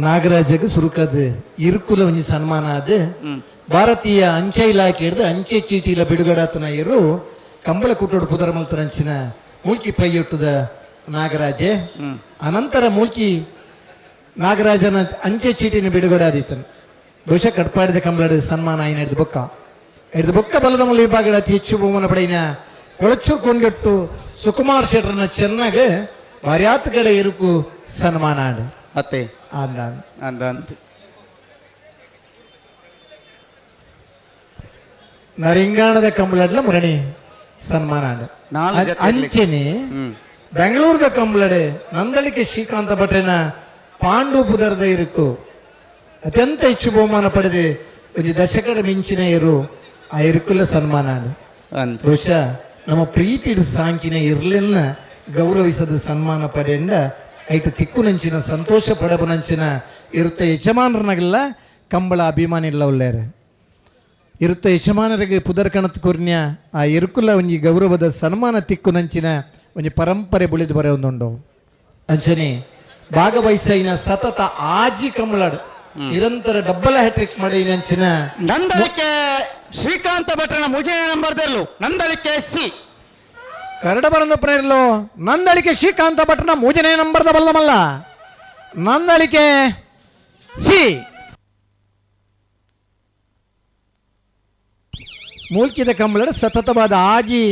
ನಾಗರಾಜಗೆ ಸುರುಕದ ಇರುಕುಲ ಒಂಜಿ ಸನ್ಮಾನ ಅದು ಭಾರತೀಯ ಅಂಚೆ ಇಲಾಖೆ ಹಿಡಿದು ಅಂಚೆ ಚೀಟಿಲ ಬಿಡುಗಡಾತನ ಇರು ಕಂಬಳ ಕುಟ್ಟೋಡು ಪುದರ ಮಲ್ತನಂಚಿನ ಮೂಲ್ಕಿ ಪೈಯೊಟ್ಟದ ನಾಗರಾಜೆ ಅನಂತರ ಮೂಲ್ಕಿ ನಾಗರಾಜನ ಅಂಚೆ ಚೀಟಿನ ಬಿಡುಗಡೆ ಆದೀತನು ಬಹುಶಃ ಕಟ್ಪಾಡಿದ ಕಂಬಳ ಸನ್ಮಾನ ಆಯ್ನ ಹಿಡಿದು ಬೊಕ್ಕ ಬಲ್ಲದ ಮಲ್ಲ ವಿಭಾಗದ ಅತಿ ಹೆಚ್ಚು ಬಹುಮಾನ ಪಡೆಯಿನ ಕೊಳಚೂರು ಕೊಂಡ್ಗಟ್ಟು ಸುಕುಮಾರ್ ಶೆಟ್ರನ ಚೆನ್ನಾಗಿ ಭಾರ್ಯಾತ್ ಕಡೆ ಇರುಕು ಸನ್ಮಾನ ಆಡು ಅತ್ತೆ ಅಂದ ನರಿಂಗಾಣದ ಕಂಬಳಡ್ಲ ಮುರಣಿ ಸನ್ಮಾನ ಆಡು ಅಂಚೆನೆ ಬೆಂಗಳೂರದ ಕಂಬಳಡೆ ನಂದಳಿಕೆ ಶ್ರೀಕಾಂತ ಭಟ್ರನ ಪಾಂಡು ಪುದರದ ಇರುಕು ಅತ್ಯಂತ ಹೆಚ್ಚು ಬಹುಮಾನ ಪಡೆದು ಒಂದು ದಶಕದ ಮಿಂಚಿನ ಇರು ಆ ಇರುಕುಲ್ಲ ಸನ್ಮಾನ ಆಡು ಬಹುಶಃ ನಮ್ಮ ಪ್ರೀತಿ ಸಾಂಕಿನ ಇರ್ಲಿಲ್ಲ ಗೌರವಿಸದ ಸನ್ಮಾನ ಪಡೆಯಂಡ ಐಟು ತಿಕ್ಕುನಂಚಿನ ಸಂತೋಷ ಪಡಬನಂಚಿನ ಇರುತ್ತೆ ಯಜಮಾನರನಾಗಲ್ಲ ಕಂಬಳ ಅಭಿಮಾನಿ ಇಲ್ಲ ಒಳ್ಳೆಯರು ಇರುತ್ತೆ ಯಜಮಾನರಿಗೆ ಪುದರ್ ಕಣತ್ ಕೊರ್ನ್ಯ ಆ ಇರುಕುಲ ಒಂಜಿ ಗೌರವದ ಸನ್ಮಾನ ತಿಕ್ಕುನಂಚಿನ ಒಂಜಿ ಪರಂಪರೆ ಬುಳಿದು ಬರೆ ಒಂದುಂಡು ಅಂಚನೆ ಭಾಗವಹಿಸಿನ ಸತತ ಆಜಿ ಕಂಬಳಾಡು ನಿರಂತರ ಡಬ್ಬಲ ಹ್ಯಾಟ್ರಿಕ್ ಮಾಡಿ ನಂಚಿನ ನಂದಳಿಕೆ ಶ್ರೀಕಾಂತ ಭಟ್ರನ ಮುಜೆ ನಂಬರ್ದಲ್ಲೂ ನಂದಳಿಕೆ ಸಿ ಕರಡ ಬರಂದ ಪ್ರೇರಲು ನಂದಳಿಕೆ ಶ್ರೀಕಾಂತ ಭಟ್ನ ಮೂಜನೇ ನಂಬರ್ದ ಬಲ್ಲಮಲ್ಲ ನಂದಳಿಕೆ ಸಿ ಮೂಲ್ಕಿದ ಕಂಬಳ ಸತತವಾದ ಆಜಿ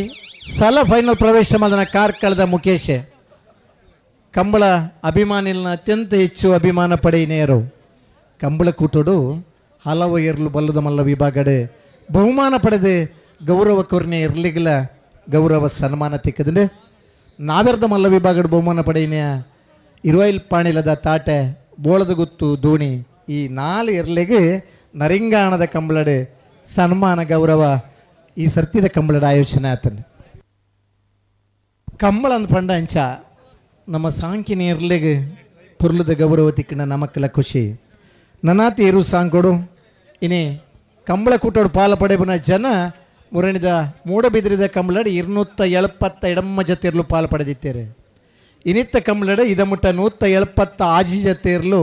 ಸಲ ಫೈನಲ್ ಪ್ರವೇಶ ಮಾಡಿದ ಕಾರ್ಕಳದ ಮುಖೇಶ್ ಕಂಬಳ ಅಭಿಮಾನಿನ ಅತ್ಯಂತ ಹೆಚ್ಚು ಅಭಿಮಾನ ಪಡೆಯಿನೇರು ಕಂಬಳ ಕೂಟೋಡು ಹಲವು ಇರಲು ಬಲ್ಲದ ಮಲ್ಲ ವಿಭಾಗಡೆ ಬಹುಮಾನ ಪಡೆದು ಗೌರವ ಕೊರ್ನೆ ಇರ್ಲಿಗಿಲ್ಲ ಗೌರವ ಸನ್ಮಾನ ತಿಕ್ಕದಂಡೆ ನಾವೆರ್ದ ಮಲ್ಲ ವಿಭಾಗದ ಬಹುಮಾನ ಪಡೆಯಿನ ಇರುವೈಲ್ ಪಾಣಿಲದ ತಾಟೆ ಬೋಳದ ಗುತ್ತು ದೋಣಿ ಈ ನಾಲ್ ಇರ್ಲಿಗೆ ನರಿಂಗಾಣದ ಕಂಬಳಡೆ ಸನ್ಮಾನ ಗೌರವ ಈ ಸರ್ತಿದ ಕಂಬಳದ ಆಯೋಜನೆ ಆತನು ಕಂಬಳ ಅಂದ ಪಂಡ ಅಂಚ ನಮ್ಮ ಸಾಂಕಿನ ಇರ್ಲಿಗೆ ಪುರ್ಲದ ಗೌರವ ತಿಕ್ಕಣ ನಮಕ್ಕೆಲ್ಲ ಖುಷಿ ನನಾತಿ ಇರು ಸಾಂಕೊಡು ಇನ್ನೇ ಕಂಬಳ ಕೂಟೋಡು ಪಾಲ ಪಡೆಬನ ಜನ ಮುರಣಿದ ಮೂಡಬಿದ್ರಿದ ಕಂಬಳಡ್ 270 ಎಡಮ್ಮ ಜೊತೆಯರ್ಲು ಪಾಲು ಪಡೆದಿತ್ತೇರೆ ಇನಿತ್ತ ಕಂಬಳಡ್ ಇದ ಮುಟ್ಟ 170 ಆಜಿ ಜೊತೆಯರ್ಲು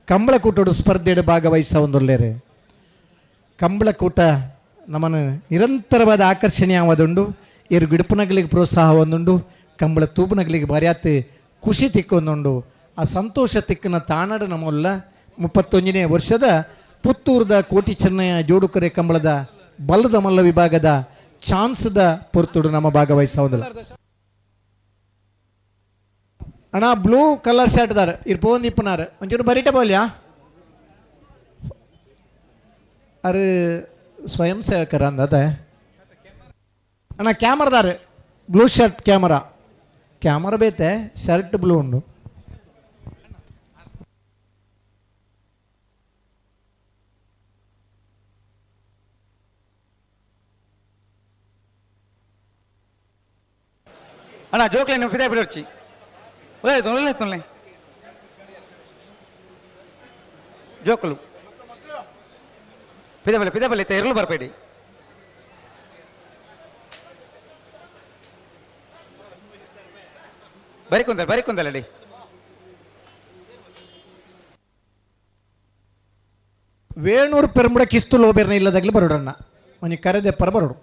ಕಂಬಳ ಕೂಟೋಡು ಸ್ಪರ್ಧೆಡು ಭಾಗವಹಿಸ ಒಂದೊಳ್ಳೆರೆ ಕಂಬಳ ಕೂಟ ನಮ್ಮನ್ನು ನಿರಂತರವಾದ ಆಕರ್ಷಣೆ ಆವದುಂಡು ಇರು ಗಿಡುಪುನಗಳಿಗೆ ಪ್ರೋತ್ಸಾಹ ಒಂದುಂಡು ಕಂಬಳ ತೂಪುನಗಳಿಗೆ ಬರ್ಯಾತ್ ಖುಷಿ ತಿಕ್ಕೊಂದುಂಡು ಆ ಸಂತೋಷ ತಿಕ್ಕನ ತಾನಾಡ ನಮ್ಮಲ್ಲ 31ನೇ ವರ್ಷದ ಪುತ್ತೂರದ ಕೋಟಿ ಚೆನ್ನಯ್ಯ ಜೋಡುಕರೆ ಕಂಬಳದ ಬಲ್ಲದ ಮಲ್ಲ ವಿಭಾಗದ ಚಾನ್ಸ್ದ ಪೊರ್ತುಡು ನಮ್ಮ ಭಾಗವಹಿಸ ಒಂದಲ್ಲ ಅಣ್ಣ ಬ್ಲೂ ಕಲರ್ ಶರ್ಟ್ ದಾರ ಇರ್ಪೋನ್ ಇಪ್ಪನಾರ ಒಂಚೂರು ಬರೀಟ ಬೋಲ್ಯಾ ಅರೆ ಸ್ವಯಂ ಸೇವಕರ ಅಂದದ ಅಣ್ಣ ಕ್ಯಾಮರಾದಾರ ಬ್ಲೂ ಶರ್ಟ್ ಕ್ಯಾಮರಾ ಬೇತೆ ಶರ್ಟ್ ಬ್ಲೂ ಉಂಡು ಅಣ್ಣ ಜೋಕ್ಲೆ ನೀವು ಪಿದೆ ಬಿಡೋರ್ಚಿ ಒಳ್ಳೆ ತೊಳ್ಳೆ ಜೋಕಲು ಪಿದೆ ಬಲೆ ಇರಲು ಬರಬೇಡಿ ಬರಿಕೊಂದಲ್ಲಡಿ ವೇಣೂರು ಪೆರ್ಮುಡ ಕಿಸ್ತು ಲೋಬೇರ್ನ ಇಲ್ಲದಾಗಲಿ ಬರೋಡಣ್ಣ ಒಂಜಿ ಕರೆದೆಪ್ಪರ ಬರೋಡು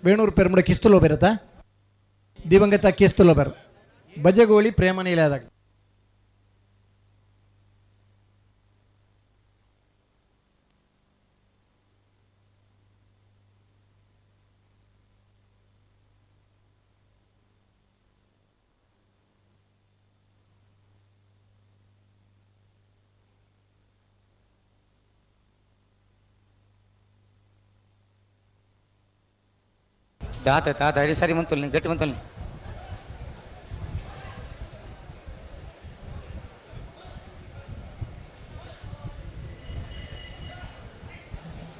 ವೇಣೂರು ಪೆರ್ಮುಡ ಕಿಸ್ತು ಲೋಬೇರತ ದಿವಂಗತ ಕಿಸ್ತು ಲೋಬೇರ್ ಬಜಗೋಳಿ ಪ್ರೇಮನ ಇಲ್ಲದಾಗ ದಾತ ಸರಿ ಮಂತಲ್ನಿ ಗಟ್ಟಿ ಮಂತಲ್ನಿ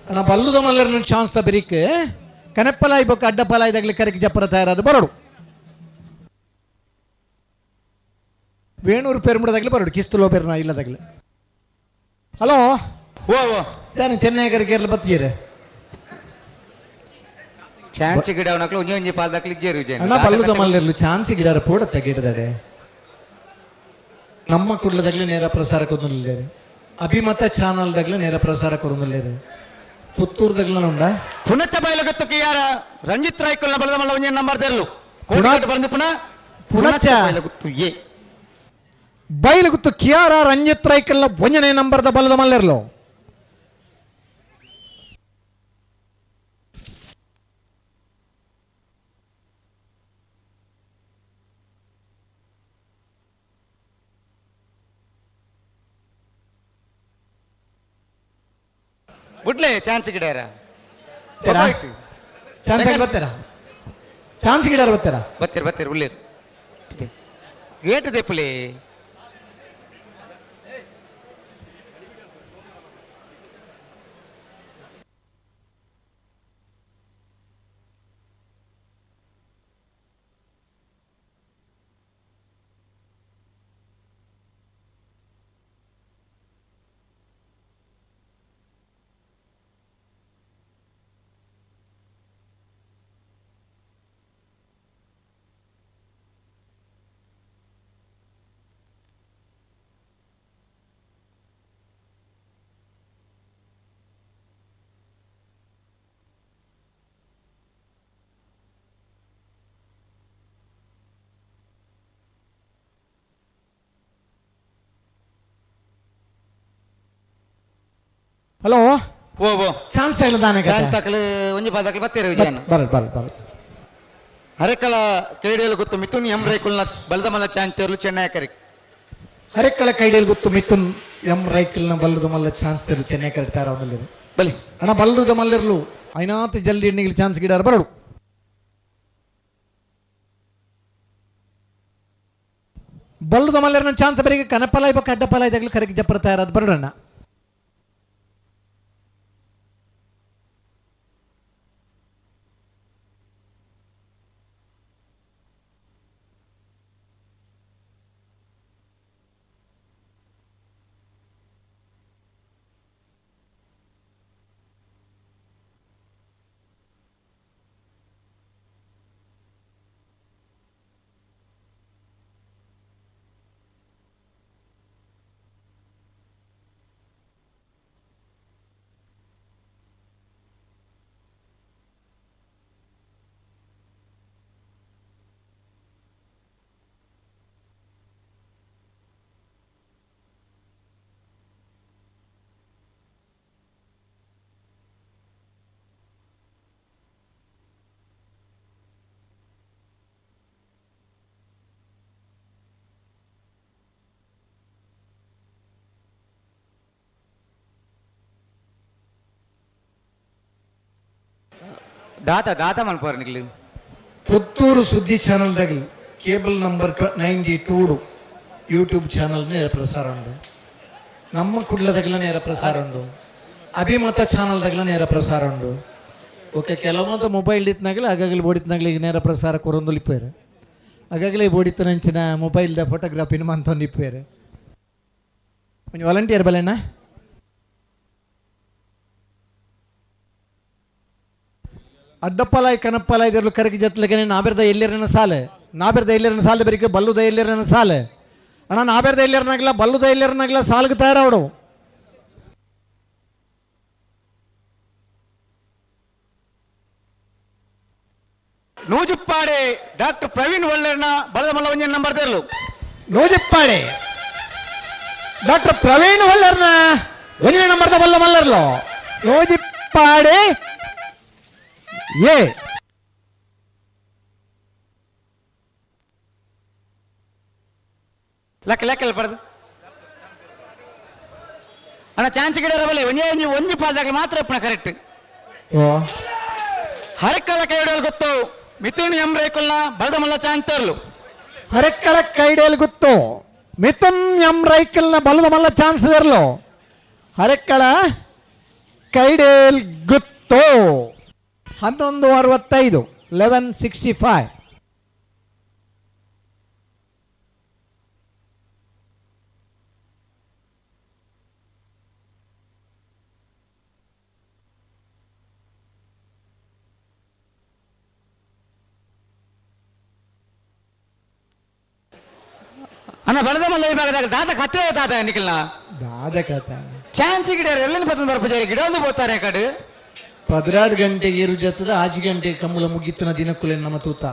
ಅಣ್ಣ ಬಲ್ಲುದ ಮಲ್ಲರ ಚಾನ್ಸ್ ತ ಬೆರಿಕ್ ಕನೆಪ್ಪಲಾಯಿ ಬೊಕ್ಕ ಅಡ್ಡಪಲಾಯ್ದಾಗಲಿ ಕರೆಕ್ ಜಪ್ಪರ ತಯಾರಾದ ಬರೋಡು ವೇಣೂರು ಪೆರ್ಮುಡದಾಗಲಿ ಬರೋಡು ಕಿಸ್ತು ಲೋಬೇರ್ನ ಇಲ್ಲದಾಗಲಿ ಹಲೋ ಓ ನಾನು ಚೆನ್ನೈ ಕರೆಗೆ ಎಲ್ಲ ಬತ್ತೀರಿ ಚಾನ್ಸ್ ಗಿಡ ಅವನಕ್ಲು ಒಂಜಿ ಪಾಲ್ದಾಕ್ಲಿ ಇಜ್ಜೇರು ಅಣ್ಣ ಬಲ್ಲುದ ಮಲ್ಲರ್ಲು ಚಾನ್ಸ್ ಗಿಡಾರ ಪೋಡತ್ತ ಗಿಡದಾಡೆ ನಮ್ಮ ಕುಡ್ಲದಾಗಲಿ ನೇರ ಪ್ರಸಾರ ಕೊರೊಂದಿಲ್ಲೇರಿ ಅಭಿಮತ ಚಾನಲ್ದಾಗಲಿ ನೇರ ಪ್ರಸಾರ ಕೊರೊಂದಿಲ್ಲೇರಿ ಪುತ್ತೂರ್ದಾಗಲ ಉಂಡ ಪುನಚ್ಚ ಬಯಲಗತ್ತಕ್ಕೆ ಯಾರ ರಂಜಿತ್ ರಾಯ್ಕಲ್ನ ಬಲದ ಮಲ್ಲ ಒಂಜಿ ನಂಬರ್ ತೆರಲು ಬಂದು ಪುನಚ್ಚ ಬಯಲಗುತ್ತು ಏ ಬಯಲಗುತ್ತು ಕಿಯಾರ ರಂಜಿತ್ ರಾಯ್ಕಲ್ನ ಒಂಜನೇ ನಂಬರ್ದ ಬಲದ ಮಲ್ಲೆರ್ಲು ಬಿಡ್ಲೆ ಚಾನ್ಸ್ ಗಿಡ ಚಾನ್ಸ್ ಗಿಡಾರ ಬರ್ತಾರ ಬತ್ತೀರಿ ಉಳ್ಳೇರು ಗೇಟ್ ದೇಪುಲೆ ಹಲೋ ಓ ಚಾನ್ಸ್ ತಗಲದಾನೆ ಚಾನ್ಸ್ ತಕಲು ಒಂಜಿ ಪಾಲ್ದಾಕ್ಲಿ ಬತ್ತೀರಿ ವಿಜಯನ್ ಬರ ಹರೆಕಲ ಕೇಡಿಯಲು ಗೊತ್ತು ಮಿಥುನ್ ಎಂ ರೈಕುಲ್ನ ಬಲದ ಮಲ್ಲ ಚಾನ್ಸ್ ತೆರಲು ಚೆನ್ನೈ ಕರಿ ಹರೆಕ್ಕಳ ಕೈಡಿಯಲ್ಲಿ ಗೊತ್ತು ಮಿಥುನ್ ಎಂ ರೈಕಲ್ನ ಬಲ್ಲದ ಮಲ್ಲ ಚಾನ್ಸ್ ತೆರು ಚೆನ್ನೈ ಕರಿತಾರ ಅವನಲ್ಲಿ ಬಲಿ ಅಣ್ಣ ಬಲ್ಲದ ಮಲ್ಲಿರ್ಲು ಐನಾತ್ ಜಲ್ದಿ ಎಣ್ಣಿಗೆ ಚಾನ್ಸ್ ಗಿಡಾರ ಬರೋಡು ಬಲ್ಲದ ಮಲ್ಲರ್ನ ಚಾನ್ಸ್ ಬರೀಗ ಕನಪಲಾಯ್ ಬಕ್ಕ ಅಡ್ಡಪಲಾಯ್ದಾಗಲಿ ಕರೆಗೆ ಜಪ್ಪರ ತಯಾರಾದ ಬರೋಡಣ್ಣ ದಾತ ಮಲ್ಪರ್ ನಿಗ್ಲಿ ಪುತ್ತೂರು ಸುದ್ದಿ ಚಾನಲ್ದಾಗಲಿ ಕೇಬಲ್ ನಂಬರ್ 92 ಯೂಟ್ಯೂಬ್ ಚಾನಲ್ ನೇರ ಪ್ರಸಾರ ಉಂಡು ನಮ್ಮ ಕುಡ್ಲದಾಗಲ ನೇರ ಪ್ರಸಾರ ಉಂಡು ಅಭಿಮತ ಚಾನಲ್ದಾಗಲ ನೇರ ಪ್ರಸಾರ ಉಂಡು ಓಕೆ ಕೆಲವೊಂದು ಮೊಬೈಲ್ ಇತ್ತಿನಾಗಲೇ ಆಗಾಗಲೇ ಬೋಡಿತ್ನಾಗಲೇ ಈಗ ನೇರ ಪ್ರಸಾರ ಕೊರೊಂದು ಲಿಪ್ಪೇರು ಆಗಾಗಲೇ ಬೋಡಿತ್ತನಂಚಿನ ಮೊಬೈಲ್ದ ಫೋಟೋಗ್ರಾಫಿನ ಮಂತೊಂದು ಇಪ್ಪೇರು ಒಂದು ವಾಲಂಟಿಯರ್ ಬಲೆಣ್ಣ ಅಡ್ಡಪ್ಪಲಾಯ್ ಕನಪ್ಪಲಾಯ್ ಕರಗಿ ಜತ್ಲಗೆ ನಾವಿರ್ದ ಎಲ್ಲಿರನ ಸಾಲೆ ನಾಬೆರ್ದ ಇಲ್ಲಿರನ ಸಾಲ ಬರೀಕ ಬಲ್ಲುದ ಇಲ್ಲಿರನ ಸಾಲ ಅಣ್ಣ ನಾಬೆರ್ದ ಇಲ್ಲಿರನಾಗಿಲ್ಲ ಬಲ್ಲುದ ಇಲ್ಲಿರನಾಗಿಲ್ಲ ಸಾಲ್ಗೆ ತಯಾರವಡು ನೂಜಿಪ್ಪಾಡೆ ಡಾಕ್ಟರ್ ಪ್ರವೀಣ್ ಒಳ್ಳೆರ್ನ ಬಲದ ಮಲ್ಲ ಒಂಜೆ ನಂಬರ್ ತೆರಲು ನೂಜಿಪ್ಪಾಡೆ ಡಾಕ್ಟರ್ ಪ್ರವೀಣ್ ಒಲ್ಲರ್ನ ಒಂಜನೇ ನಂಬರ್ದ ಬಲ್ಲ ಮಲ್ಲರ್ಲು ನೂಜಿಪ್ಪಾಡೆ ಏ ಲೆಕ್ಕ ಲೆಕ್ಕ ಪಡೆದು ಅಣ್ಣ ಚಾನ್ಸ್ ಗಿಡ ಬಲೆ ಒಂಜೆ ಒಂಜಿ ಪಾಲ್ದಾಗ ಮಾತ್ರ ಇಪ್ಪಣ ಕರೆಕ್ಟ್ ಹರಕ್ಕಲ ಕೈ ಹಿಡಿಯಲು ಗೊತ್ತು ಮಿಥುನ್ ಎಂ ರೈಕಲ್ನ ಬಲದ ಮಲ್ಲ ಚಾನ್ಸ್ ತೆರಲು ಹರಕ್ಕಳ ಕೈಡೇಲ್ ಗೊತ್ತು ಮಿಥುನ್ ಎಂ ರೈಕಲ್ನ ಬಲದ ಮಲ್ಲ ಚಾನ್ಸ್ ತೆರಲು ಹರಕ್ಕಳ ಕೈಡೇಲ್ ಗೊತ್ತು 11:65 11:65 ಅಣ್ಣ ಬಲದ ಮಲ್ಲ ವಿಭಾಗದಾಗ ದಾದ ಕತ್ತೆ ದಾದ ನಿಖಿಲ್ನ ದಾದ ಕಥ ಚಾನ್ಸ್ ಗಿಡ ಎಲ್ಲೆಲ್ಲಿ ಬರ್ತದೆ ಬರ್ಪಜಾರಿ ಗಿಡ ಒಂದು ಬೋತಾರೆ ಆ ಕಡೆ 12 ಗಂಟೆಗೆ ಇರುಜತ್ತದ 5 ಗಂಟೆಗೆ ಕಮ್ಮಲ ಮುಗಿತನ ದಿನಕ್ಕುಲೆ ನಮ್ಮ ತೂತ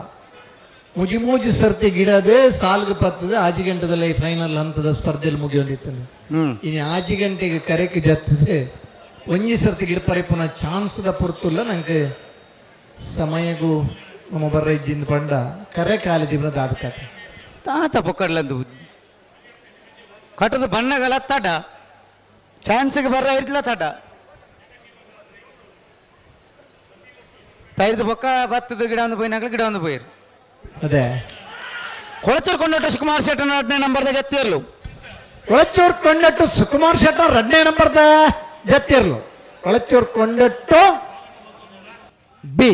ಮುಜಿ ಸರ್ತಿ ಗಿಡದೇ ಸಾಲ್ಗೆ ಪತ್ತದ 5 ಗಂಟೆದಲ್ಲಿ ಫೈನಲ್ ಹಂತದ ಸ್ಪರ್ಧೆಯಲ್ಲಿ ಮುಗಿಯೊಂದಿತ್ತು ಇನ್ನು 5 ಗಂಟೆಗೆ ಕರೆಕ್ಕೆ ಜತ್ತದೆ ಒಂಜಿ ಸರ್ತಿ ಗಿಡ ಪರಿಪುನ ಚಾನ್ಸ್ದ ಪುರ್ತುಲ್ಲ ನಂಗೆ ಸಮಯಗೂ ನಮ್ಮ ಬರ್ರ ಇದ್ದಿಂದ ಪಂಡ ಕರೆ ಕಾಲೇಜ್ ದಾದ ಕತೆ ತಾತ ಪೊಕ್ಕಡ್ಲಂದು ಕಟ್ಟದ ಬಣ್ಣಗಳ ತಡ ಚಾನ್ಸ್ಗೆ ಬರ್ರ ಇರ್ತಿಲ್ಲ ತಡ ತೈದು ಪೊಕ್ಕ ಭತ್ತದ ಗಿಡ ಒಂದು ಪೋಯಿನಾಗ ಗಿಡ ಒಂದು ಪೋಯಿರು ಅದೇ ಕೊಳಚೂರು ಕೊಂಡೋಟ ಸುಕುಮಾರ್ ಶೆಟ್ಟನ 2ನೇ ನಂಬರ್ದ ಜತ್ತಿರ್ಲು ಕೊಳಚೂರು ಕೊಂಡಟ್ಟು ಸುಕುಮಾರ್ ಶೆಟ್ಟರ್ 2ನೇ ನಂಬರ್ದ ಜತ್ತಿರ್ಲು ಕೊಳಚೂರು ಕೊಂಡಟ್ಟು ಬಿ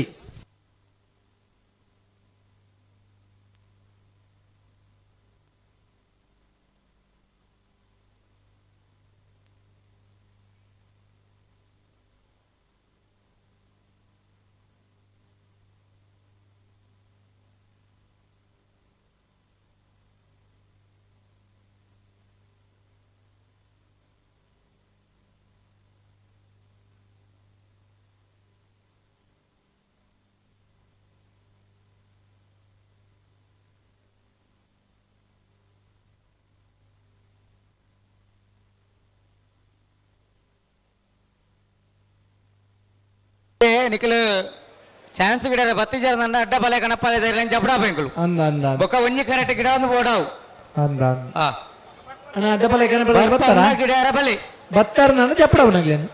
ನಿಖಿಲ್ ಚಾನ್ಸ್ ಗಿಡ ಬತ್ತಿ ಜಾರದಂಡ ಅಡ್ಡ ಬಲೆ ಕಣಪಾಲೆ ಧೈರ್ಯ ಜಬಡಾ ಬೆಂಕಲು ಅಂದ ಅಂದ ಬೊಕ್ಕ ಒಂಜಿ ಕರೆಕ್ಟ್ ಗಿಡ ಒಂದು ಬೋಡಾವು ಅಂದ ಅಣ್ಣ ಅಡ್ಡ ಬಲೆ ಕನಪದ ಬರ್ತಾರ ಗಿಡ ಯಾರ ಬಲಿ ಬತ್ತಾರ ನಾನು ಜಪ್ಪಡವ ನಗ್ಲೇನು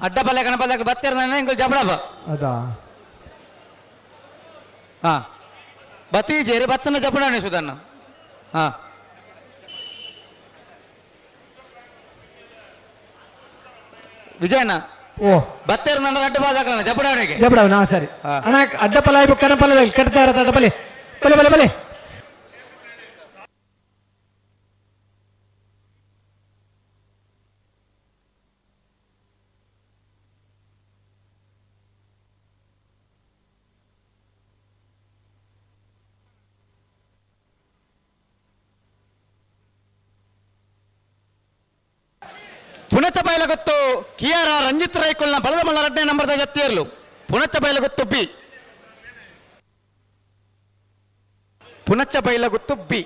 ಅಡ್ಡ ಬಲೆ ಕಣಪಾದಾಗ ಬತ್ತಿರ ನಾನು ಇಂಕಲ್ ಜಬಡಾಬ ಅದಾ ಬತ್ತಿ ಜೇರಿ ಬತ್ತನ ಜಬಡಾನೆ ಸುದನ್ನ ವಿಜಯನ ಓ ಬತ್ತೇರ ನನ್ನ ಅಡ್ಡ ಬಾದಾಕಲ್ಲ ಜಬಡಾವಣೆಗೆ ಜಬಡವ ನಾ ಸರಿ ಅಣ್ಣ ಅಡ್ಡ ಪಲ ಕನಪಲ ಕಟ್ತಾ ಇರತ್ತ ಅಡ್ಡ ಬಲೆ ಬಲೆ ಬಲೆ ಬಲೆ ಪುನಚ್ಚ ಬಯಲ ಗೊತ್ತು ಕಿಯಾರ ರಂಜಿತ್ ರೈಕುಲ್ನ ಬಲದ ಮಲ್ಲ 2ನೇ ನಂಬರ್ದ ಜತ್ತಿಯರ್ಲು ಪುನಚ್ಚ ಬಯಲ ಗೊತ್ತು ಬಿ ಪುನಚ್ಚ ಬಯಲ ಗೊತ್ತು ಬಿ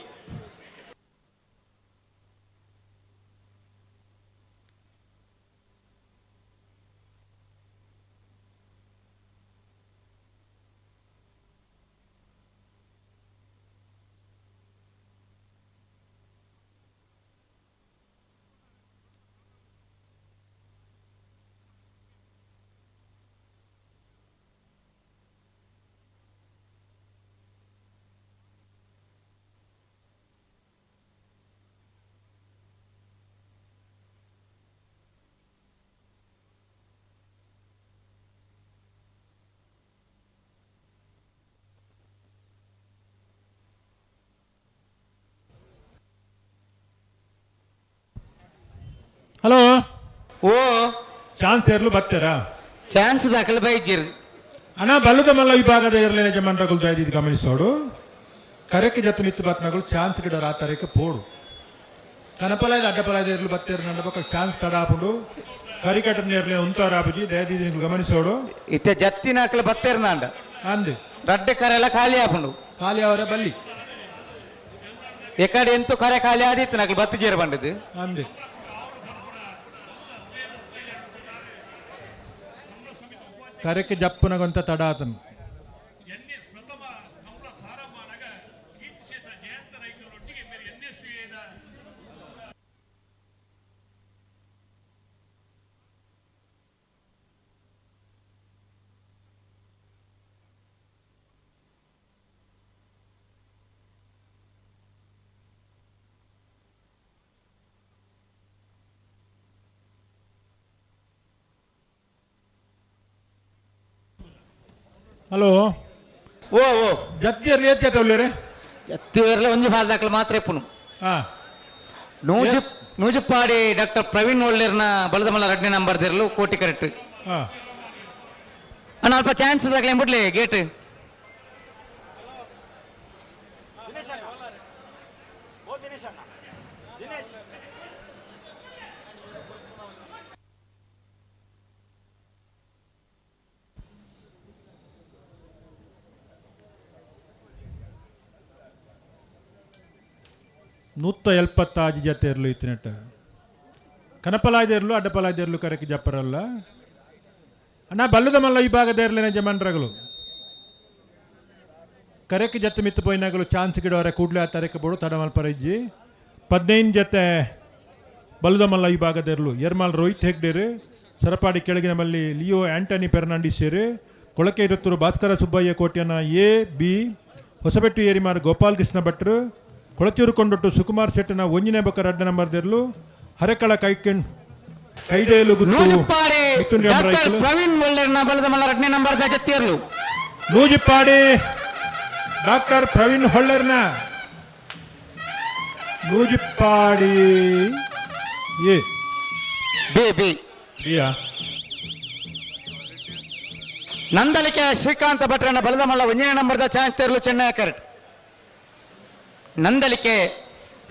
ಹಲೋ ಓ ಚಾನ್ಸ್ ಇರ್ಲು ಬರ್ತಾರಾ ಚಾನ್ಸ್ ದಾಖಲೆ ಬೈಜಿರ್ ಅಣ್ಣ ಬಲ್ಲದ ಮಲ್ಲ ವಿಭಾಗದ ಇರಲಿನ ಜಮನ್ ರಗುಲ್ತಾ ಇದ್ದಿದ್ದು ಗಮನಿಸೋಡು ಕರೆಕ್ಕೆ ಜತ್ತು ಮಿತ್ತು ಬತ್ನಗಳು ಚಾನ್ಸ್ ಗಿಡ ರಾತರಕ್ಕೆ ಪೋಡು ಕನಪಲಾಯ್ದ ಅಡ್ಡಪಲಾಯ್ದ ಇರ್ಲು ಬತ್ತೇರು ನನ್ನ ಪಕ್ಕ ಚಾನ್ಸ್ ತಡಾಪುಂಡು ಕರಿಕಟ್ಟ ನೇರ್ಲೆ ಉಂತಾರಾಪುಜಿ ದಯದಿ ಗಮನಿಸೋಡು ಇತ್ತೆ ಜತ್ತಿನ ಅಕ್ಲ ಬತ್ತೇರ್ನಾಂಡ ಅಂದೆ ರಡ್ಡೆ ಕರೆ ಎಲ್ಲ ಖಾಲಿ ಆಪುಂಡು ಖಾಲಿ ಅವರ ಬಲ್ಲಿ ಎಕಡೆ ಎಂತೂ ಕರೆ ಖಾಲಿ ಆದಿತ್ತು ನಕ್ಲು ಬತ್ತಿ ಜೇರು ಬಂಡದು ಅಂದೆ ಕರೆಕ್ಕೆ ಜಪ್ಪನಗೊಂತ ತಡ ಆತನು ಹಲೋ ಓ ಓ ಜತ್ತಿಯರ್ಲಿ ಏತ್ಯತವ್ಲೇರೆ ಜತ್ತಿಯರ್ಲ ಒಂಜಿ ಬಾಲ್ ದಾಖಲೆ ಮಾತ್ರ ಎಪ್ಪುನು ಹಾಂ ನೂಜುಪ್ಪಾಡಿ ಡಾಕ್ಟರ್ ಪ್ರವೀಣ್ ಒಳ್ಳೆರ್ನ ಬಲದಮಲ್ಲ ರಡ್ನೆ ನಂಬರ್ ದಿರಲು ಕೋಟಿ ಕರೆಕ್ಟ್ ಹಾಂ ಅಣ್ಣ ಅಲ್ಪ ಚಾನ್ಸ್ ದಾಖಲೆ ಬಿಡ್ಲಿ ಗೇಟ್ ನೂತ್ತ ಎಲ್ಪತ್ತಾಜಿ ಜತೆ ಇರಲು ಇತ್ತಿನಟ್ಟ ಕನಪಲಾಯ್ದ ಇರಲು ಅಡ್ಡಪಲಾಯ್ದ ಇರಲು ಕರೆಕ್ಕೆ ಜಪ್ಪರಲ್ಲ ಅಣ್ಣ ಬಲ್ಲದ ಮಲ್ಲ ಈ ಭಾಗದ ಇರಲಿನ ಜಮನ್ರಗಳು ಕರೆಕ್ಕೆ ಜತ್ತೆ ಮಿತ್ತು ಪೋಯಿನಾಗಲು ಚಾನ್ಸ್ ಗಿಡವರ ಕೂಡಲೇ ಆ ತರಕ್ಕೆ ಬೋಡು ತಡ ಮಲ್ಪರ ಇಜ್ಜಿ 15 ಜತೆ ಬಲ್ಲದ ಮಲ್ಲ ಈ ಭಾಗದ ಇರಲು ಎರ್ಮಾಲ್ ರೋಹಿತ್ ಹೆಗ್ಡೇರು ಸರಪಾಡಿ ಕೆಳಗಿನ ಮಲ್ಲಿ ಲಿಯೋ ಆಂಟನಿ ಫೆರ್ನಾಂಡಿಸ್ ಸೇರಿ ಕೊಳಕೆ ಇರುತ್ತರು ಭಾಸ್ಕರ ಸುಬ್ಬಯ್ಯ ಕೋಟ್ಯನ ಎ ಬಿ ಹೊಸಬೆಟ್ಟು ಏರಿಮಾರ್ ಗೋಪಾಲ್ ಕೃಷ್ಣ ಭಟ್ರು ಕೊಳತಿಯೂರು ಕೊಂಡೊಟ್ಟು ಸುಕುಮಾರ್ ಶೆಟ್ಟನ ಒಂಜಿನೇ ಬಕ್ಕ ರಡ್ಡ ನಂಬರ್ ದೇರ್ಲು ಹರೆಕಳ ಕೈಡೇಲು ಪ್ರವೀಣ್ ಒಳ್ಳೆರ್ನ ಬಲದಮಲ್ಲ ರಡ್ನೆ ನಂಬರ್ ಜತ್ತಿಯರ್ಲು ನೂಜಿಪ್ಪಾಡಿ ಡಾಕ್ಟರ್ ಪ್ರವೀಣ್ ಹೊಳ್ಳೆರ್ನ ನೂಜಿಪ್ಪಾಡಿ ಎ ಬಿ ಬಿ ಬಿಯಾ ನಂದಲಿಕೆ ಶ್ರೀಕಾಂತ ಭಟ್ರನ ಬಲದಮಲ್ಲ ಒಂಜನೇ ನಂಬರ್ದ ಚಾನ್ಸ್ ತೆರಲು ಚೆನ್ನೈ ಕರೆಕ್ಟ್ ನಂದಲಿಕೆ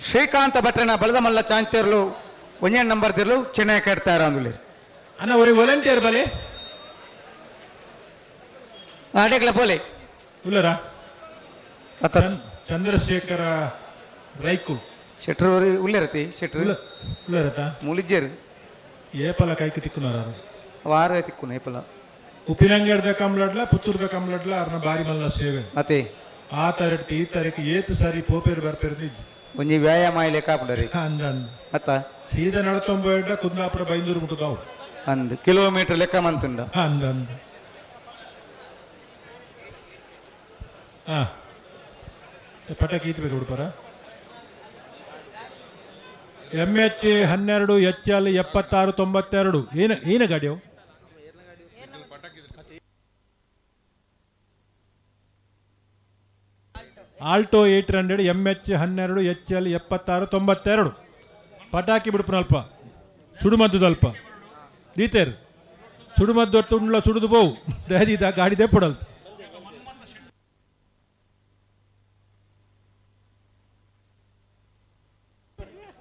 ಶ್ರೀಕಾಂತ ಭಟ್ರನ ಬಲದಮಲ್ಲ ಚಾನ್ಸ್ ತೆರಲು ಒಂಜನೇ ನಂಬರ್ ತೆರಲು ಚೆನ್ನೈ ಕಟ್ತಾರ ಅಂದುಲಿ ಅನ್ನ ஒரு ವಾಲಂಟಿಯರ್ ಬಲೆ ಆಡೆಗ್ಲ ಪೋಲೆ ಉಲ್ಲರ ಚಂದ್ರಶೇಖರ ರೈಕುಲ್ ಶೆಟ್ರು ಉಳ್ಳಿರತಿ ಶೆಟ್ರು ಉಲ್ಲರತ ಮುಲಿಜೇರು ಏಪಲ ಕೈకి ತಿಕ್ಕುನಾರ ವಾರ ತಿಕ್ಕುನ ಏಪಲ ಉಪ್ಪಿನಂಗಡದ ಕಮ್ಲಡ್ಲ ಪುತ್ತೂರ್ದ ಕಮ್ಲಡ್ಲ ಅರ್ನ ಬಾರಿ ಮಲ್ಲ ಸೇವೆ ಅತೆ ಆ ತರಟಿ ಈ ತರಕ್ಕೆ ಏತು ಸಾರಿ ಪೋಪೇರು ಬರ್ಪೇರು ಒಂಜಿ ವ್ಯಾಯಾಮ ಆಯ್ಲೆ ಕಾಪುಡರಿ ಅಂದಂದ ಅತ್ತ ಸೀದಾ ನಡತೊಂಬೋಡ ಕುಂದಾಪುರ ಬೈಂದೂರು ಮುಟ್ಟುದಾವು ಅಂದ್ ಕಿಲೋಮೀಟರ್ ಲೆಕ್ಕ ಮಂತುಂಡ ಅಂದಂದ ಹಾ ಪಟಾಕಿ ಇಟ್ಬೇಕು ಹುಡುಪರ MH 12 HL 7692 ಏನ ಗಾಡಿ ಅವು ಆಲ್ಟೋ 800 MH 12 HL 7692 ಪಟಾಕಿ ಬಿಡುಪುನಲ್ಪ ಸುಡುಮದ್ದಲ್ಪ ದೀತೇರು ಸುಡುಮದ್ದು ತುಂಡ್ಲ ಸುಡುದು ಬೋವು ದಯದಿದ ಗಾಡಿ ದೆಪ್ಪುಡಲ್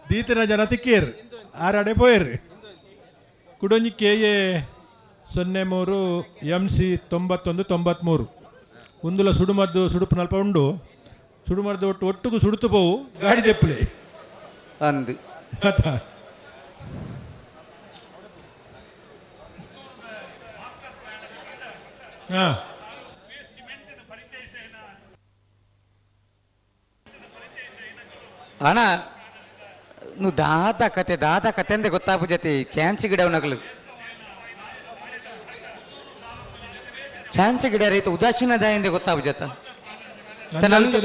ದೀತಿನ ಜನ ತಿಕ್ಕೇರು ಆರಾಡೆ ಪೋಯರು ಕುಡೊಂಜಿ KA 03 MC 9193 ಒಂದುಲ ಸುಡುಮದ್ದು ಸುಡುಪುನಲ್ಪ ಉಂಡು ಸುಡುಮದ್ದು ಒಟ್ಟಿಗೂ ಸುಡುತ್ತು ಪೋವು ಗಾಡಿ ದೆಪ್ಪಲೆ ಅಂದು ಹಾ ಅಣ್ಣ ನೀವು ದಾದ ಕತೆ ಅಂದೆ ಗೊತ್ತಾಪು ಜೊತೆ ಚಾನ್ಸ್ ಗಿಡ ನಗಲು ಚಾನ್ಸ್ ಗಿಡ ರೈತ ಉದಾಸೀನ ದಾಯಿಂದ ಗೊತ್ತಾಪು ಜತ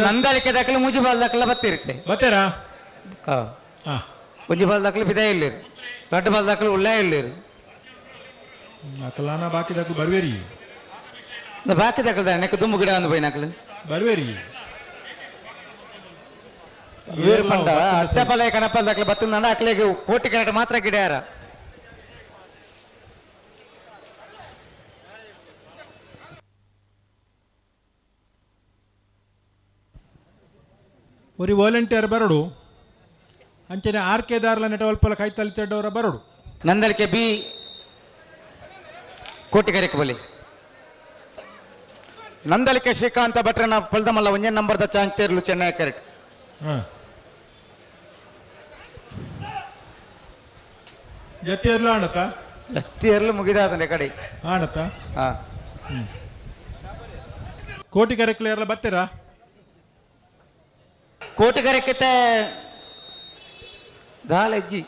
ನಂದಾಳಿಕೆ ದಾಖಲೆ ಮುಜಿ ಬಾಲ್ ದಾಖಲೆ ಬತ್ತಿರುತ್ತೆ ಬತ್ತೇರಾ ಒಂಜಿ ಬಾಲ್ ದಾಖಲೆ ಬಿದ ಇಲ್ಲಿರು ರಡ್ಡು ಬಾಲ್ ದಾಖಲೆ ಉಳ್ಳ ಇಲ್ಲಿರು ಅಕಲಾನ ಬಾಕಿ ದಾಖಲೆ ಬರ್ವೇರಿ ಬಾಕಿ ದಾಖಲೆ ನೆಕ್ಕ ದುಂಬು ಗಿಡ ಒಂದು ಬೈ ನಕಲು ಬರ್ವೇರಿ ವೀರ್ ಪಂಡ ಅಡ್ಡಪಲಯ ಕಣಪಲ್ ದಾಖಲೆ ಬತ್ತಂದ ಅಕ್ಲೆಗೆ ಕೋಟಿ ಕನ್ನಡ ಮಾತ್ರ ಗಿಡ ಯಾರ ಒರಿ ವಾಲಂಟಿಯರ್ ಬರಡು ಅಂಚನೆ ಆರ್ಕೆದಾರ್ಲ ನೆಟವಲ್ಪಲ ಕೈತಲ್ಲಿ ತೆಡ್ಡವರ ಬರಡು ನಂದಲಿಕೆ ಬಿ ಕೋಟಿಗೆರೆಕ್ಕೆ ಬಲಿ ನಂದಲಿಕೆ ಶ್ರೀಕಾಂತ ಭಟ್ರನ ಪಲ್ದಮಲ್ಲ ಒಂಜೆ ನಂಬರ್ದ ಚಾನ್ಸ್ ತೇರ್ಲು ಚೆನ್ನೈ ಕರೆಕ್ಟ್ ಜೊತೆಯರ್ಲ ಆಣತ ಜೊತೆಯರ್ಲು ಮುಗಿದಾದ ಕಡೆ ಆಣತ ಹಾ ಕೋಟಿಗೆರೆಕ್ಲೆ ಎಲ್ಲ ಬರ್ತೀರಾ ಕೋಟಿಗೆರೆಕ್ಕೆ ದಾಲಜ್ಜಿ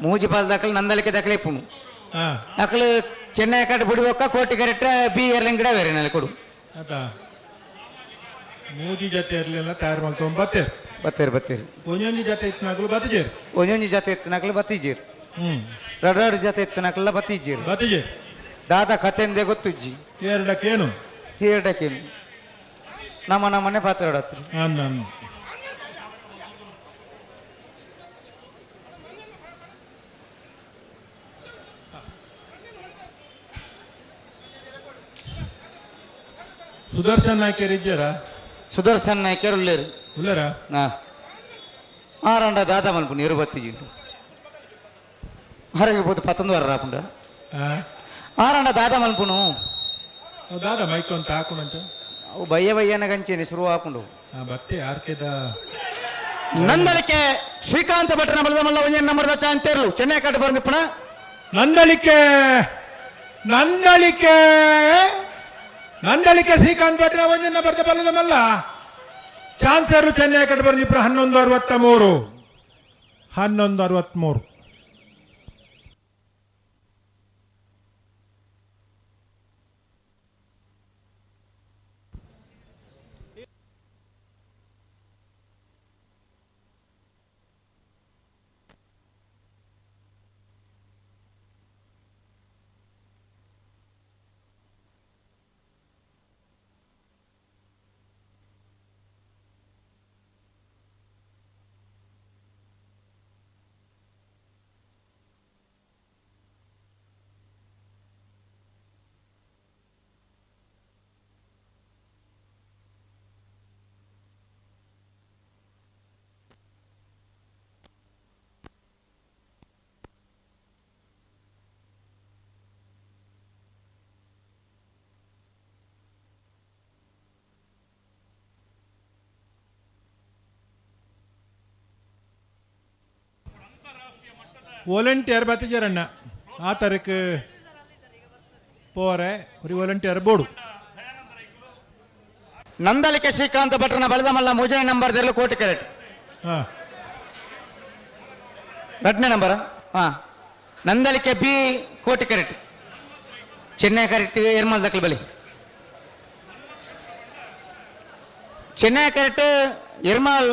ಮೂಜಿ ಪಾಲ್ ದಾಖಲೆ ನಂದಲಿಕೆ ದಾಖಲೆ ಇಪ್ಪುನು ಅಕಲು ಚೆನ್ನೈ ಕಟ್ಟು ಬಿಡುವಕ್ಕ ಕೋಟಿಗೆರೆಟ್ಟ ಬಿ ಏರ್ಲಿಂಗ್ ಗಿಡ ಬೇರೆ ನಲ್ಲಿ ಕೊಡು ಆತ ಮೂಜಿ ಜೊತೆ ಇರಲಿಲ್ಲ ತಯಾರು ಮಾಡ್ಕೊಂಡು ಬತ್ತೇರು ಬತ್ತೀರಿ ಒಂಜೊಂಜಿ ಜೊತೆ ಇತ್ತಿನಾಗಲು ಬತ್ತಿಜೇರು ಒಂಜೊಂಜಿ ಜೊತೆ ಎತ್ತಿನಾಕಲು ಬತ್ತೀಜೀರ್ ರಡ್ ಜೊತೆ ಎತ್ತಿನಾಕಲ್ಲ ಬತ್ತೀಜೀರ್ ಬತ್ತಿಜೇರು ದಾದ ಕತೆಂದೆ ಗೊತ್ತುಜ್ಜಿ ಎರಡಕ್ಕೇನು ಎರಡಕ್ಕೇನು ನಮ್ಮನೆ ಪಾತ್ರ ಹೊಡತ್ರಿ ಸುದರ್ಶನ್ ನಾಯ್ಕರ್ ಇದ್ದಾರಾ ಸುದರ್ಶನ್ ನಾಯ್ಕರ್ ಉಳ್ಳೇರು ಉಳ್ಳಾರಾ ಆರಂಡ ದಾದ ಮಲ್ಪುಂಡು ಇರು ಬತ್ತಿಜಿಂಡು ಹೊರಗೆ పోతే 11 వాರ రాకుండా ఆరండ దాదా మల్పును దాదా మైక్ ಅಂತ ಹಾಕೊಂಡಂತ ಅವು ಬಯ್ಯನ ಗಂಚೇನೆ ಶುರು ಹಾಕೊಂಡು ಬತ್ತೆ ಆರ್ಕೆದ ನಂದಲಿಕೆ ಶ್ರೀಕಾಂತ ಭಟ್ರನ ಬಲದಮಲ್ಲ ಒಂಜೆ ನಂಬರ್ದ ಚಾಂತೇರ್ಲು ಚೆನ್ನೈ ಕಟ್ಟು ಬಂದಿಪ್ಪಣ ನಂದಲಿಕೆ ನಂದಲಿಕೆ ನಂದಲಿಕೆ ಶ್ರೀಕಾಂತ್ ಭಟ್ರ ಒಂಜೆ ನಂಬರ್ದ ಬಲದಮಲ್ಲ ಚಾನ್ಸರ್ಲು ಚೆನ್ನೈ ಕಟ್ಟು ಬಂದಿಪ್ಪಣ 11:63 ವಾಲಂಟಿಯರ್ ಬತ್ತಿಜಾರಣ್ಣ ಆ ತರಕ್ಕೆ ಪೋರೆ ഒരു ವಾಲಂಟಿಯರ್ ಬೋರ್ಡು ನಂದಲಿಕೆ ಶ್ರೀಕಾಂತ ಭಟ್ರನ ಬಲದಮಲ್ಲ ಮೂಜನೆ ನಂಬರ್ ದೆರ್ಲು ಕೋಟಿ correct ರಡ್ನೆ number Nandalike B Koti ಕರೆಕ್ಟ್ ಚೆನ್ನೈ ಕರೆಕ್ಟ್ ಎರ್ಮಲ್ ದಕ್ಕಲ್ ಬಲಿ ಚೆನ್ನೈ ಕರೆಕ್ಟ್ ಎರ್ಮಲ್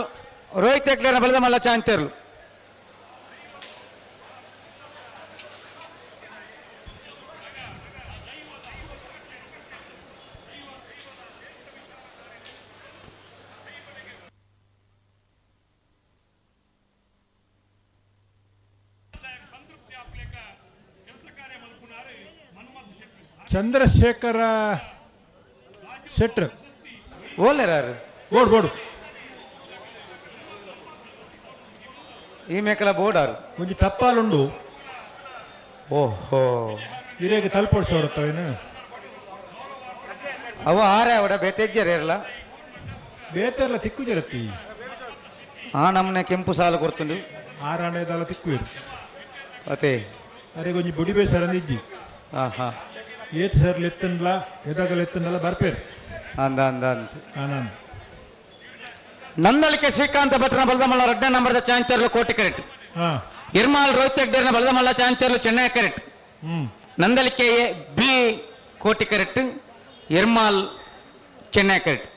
ರೋಹಿತ್ ಹೆಗ್ಡೆನ ಬಲದಮಲ್ಲ ಚಾಂತೇರ್ಲು ಚಂದ್ರಶೇಖರ ಶೆಟ್ರ್ ಓಲ್ಲೆರಾರು ಬೋರ್ಡ್ ಬೋರ್ಡು ಈ ಮೇಕಲ ಬೋರ್ಡಾರು ಒಂಜಿ ಟಪ್ಪಾಲುಂಡು ಓಹೋ ಹಿರೇಗೆ ತಲುಪಡಿಸೋರತ್ತವೇನು ಅವ ಆರೆ ಅವಡ ಬೇತೆಜ್ಜರೇರಲ್ಲ ಬೇತೆರ್ಲ ತಿಕ್ಕು ಜರತ್ತಿ ಆ ನಮ್ಮನೆ ಕೆಂಪು ಸಾಲು ಕೊಡ್ತುಂಡು ಆರಾಣೆದಲ್ಲ ತಿಕ್ಕು ಇರು ಅದೇ ಅರೆ ಕೊಂಚ ಬುಡಿ ಬೇಸರಂದಿಜ್ಜಿ ಏತ್ ಸರ್ಲು ಎತ್ತನ್ಲ ಎದಾಗಲ ಎತ್ತನ್ನೆಲ್ಲ ಬರ್ಪೇರು ಅಂದ ಅಂದ ಅಂತ ಆನಂದ್ ನಂದಲಿಕೆ ಶ್ರೀಕಾಂತ ಭಟ್ರನ ಬಲದಮಲ್ಲ ರಡ್ನೆ ನಂಬರ್ದ ಚಾಂತೇರ್ಲು ಕೋಟಿ ಕರೆಕ್ಟ್ ಇರ್ಮಾಲ್ ರೋಹಿತ್ ಹೆಗ್ಡೆರ್ನ ಬಲದಮಲ್ಲ ಚಾಂತೇರ್ಲು ಚೆನ್ನೈ ಕರೆಕ್ಟ್ ನಂದಲಿಕೆ ಬಿ ಕೋಟಿ ಕರೆಕ್ಟ್ ಇರ್ಮಾಲ್ ಚೆನ್ನೈ ಕರೆಕ್ಟ್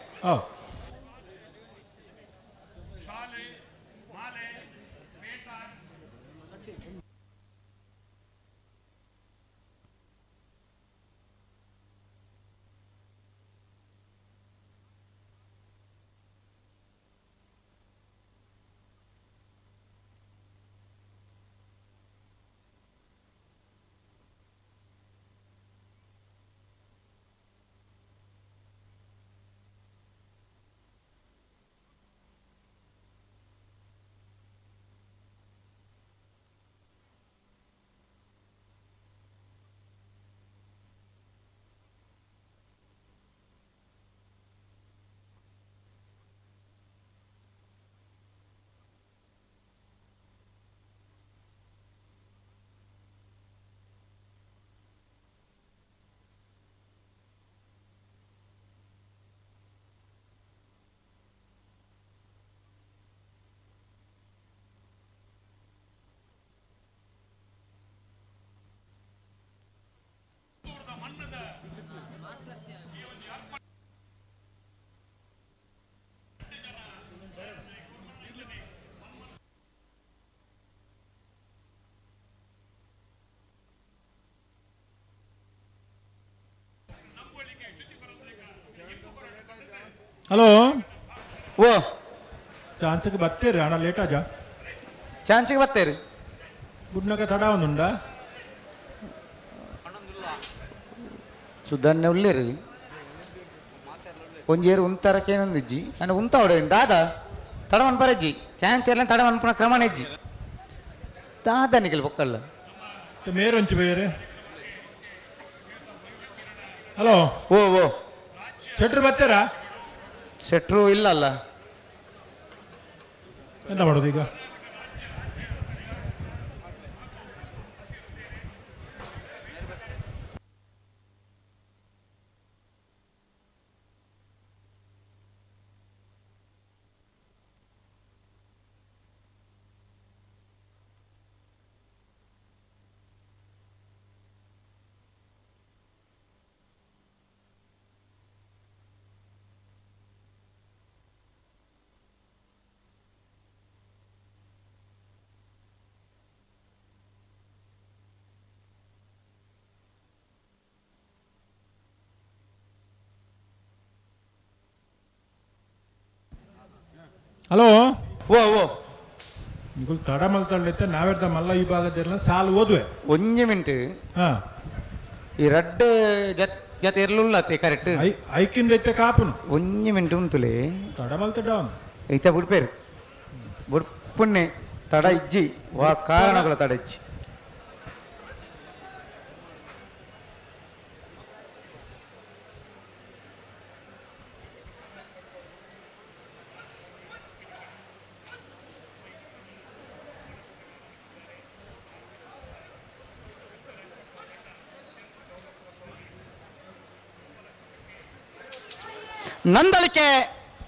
ಹಲೋ ಓ ಚಾನ್ಸ್ಗೆ ಬರ್ತೇರಿ ಅಣ್ಣ ಲೇಟ್ ಆಜ ಚಾನ್ಸಿಗೆ ಬರ್ತೇರಿ ಗುಡ್ನಕ ತಡ ಒಂದುಂಡ ಸುಧಾರಣೆ ಉಳ್ಳೇರಿ ಒಂಜೇರು ಉಂತರಕ್ಕೇನೊಂದಿಜ್ಜಿ ನಾನು ಉಂತ ಹೊಡೆ ದಾದ ತಡವನ್ ಬರಜ್ಜಿ ಚಾನ್ಸ್ ಎಲ್ಲ ತಡವನ್ ಪುನಃ ಕ್ರಮಣ ಇಜ್ಜಿ ದಾದ ನಿಖಿಲ್ ಬೊಕ್ಕಲ್ಲ ಮೇರೊಂಚು ಬೇರೆ ಹಲೋ ಓ ಓ ಶೆಟ್ರ್ ಬರ್ತೀರಾ ಸೆಟ್ರು ಇಲ್ಲ ಅಲ್ಲ ಎಂತ ಮಾಡೋದು ಈಗ ಹಲೋ ಓ ಓ ನಿಗುಲ್ ತಡ ಮಲ್ತಳ್ಳಿತ್ತೆ ನಾವೆರ್ದ ಮಲ್ಲ ಈ ಭಾಗದೆಲ್ಲ ಸಾಲು ಓದುವೆ ಒಂಜಿ ಮಿನಿಟ್ ಹಾ ಈ ರಡ್ಡ್ ಜತೆ ಇರ್ಲುಲ್ಲತ್ತೆ ಕರೆಕ್ಟ್ ಐಕಿಂದ ಐತೆ ಕಾಪುನು ಒಂಜಿ ಮಿನಿಟ್ ಉಂತುಲೆ ತಡ ಮಲ್ತ ಡೌನ್ ಐತ ಬಿಡ್ಪೇರು ಬುಡ್ಪುಣ್ಣೆ ತಡ ಇಜ್ಜಿ ವಾ ಕಾರಣಗಳ ತಡ ಇಜ್ಜಿ ನಂದಳಿಕೆ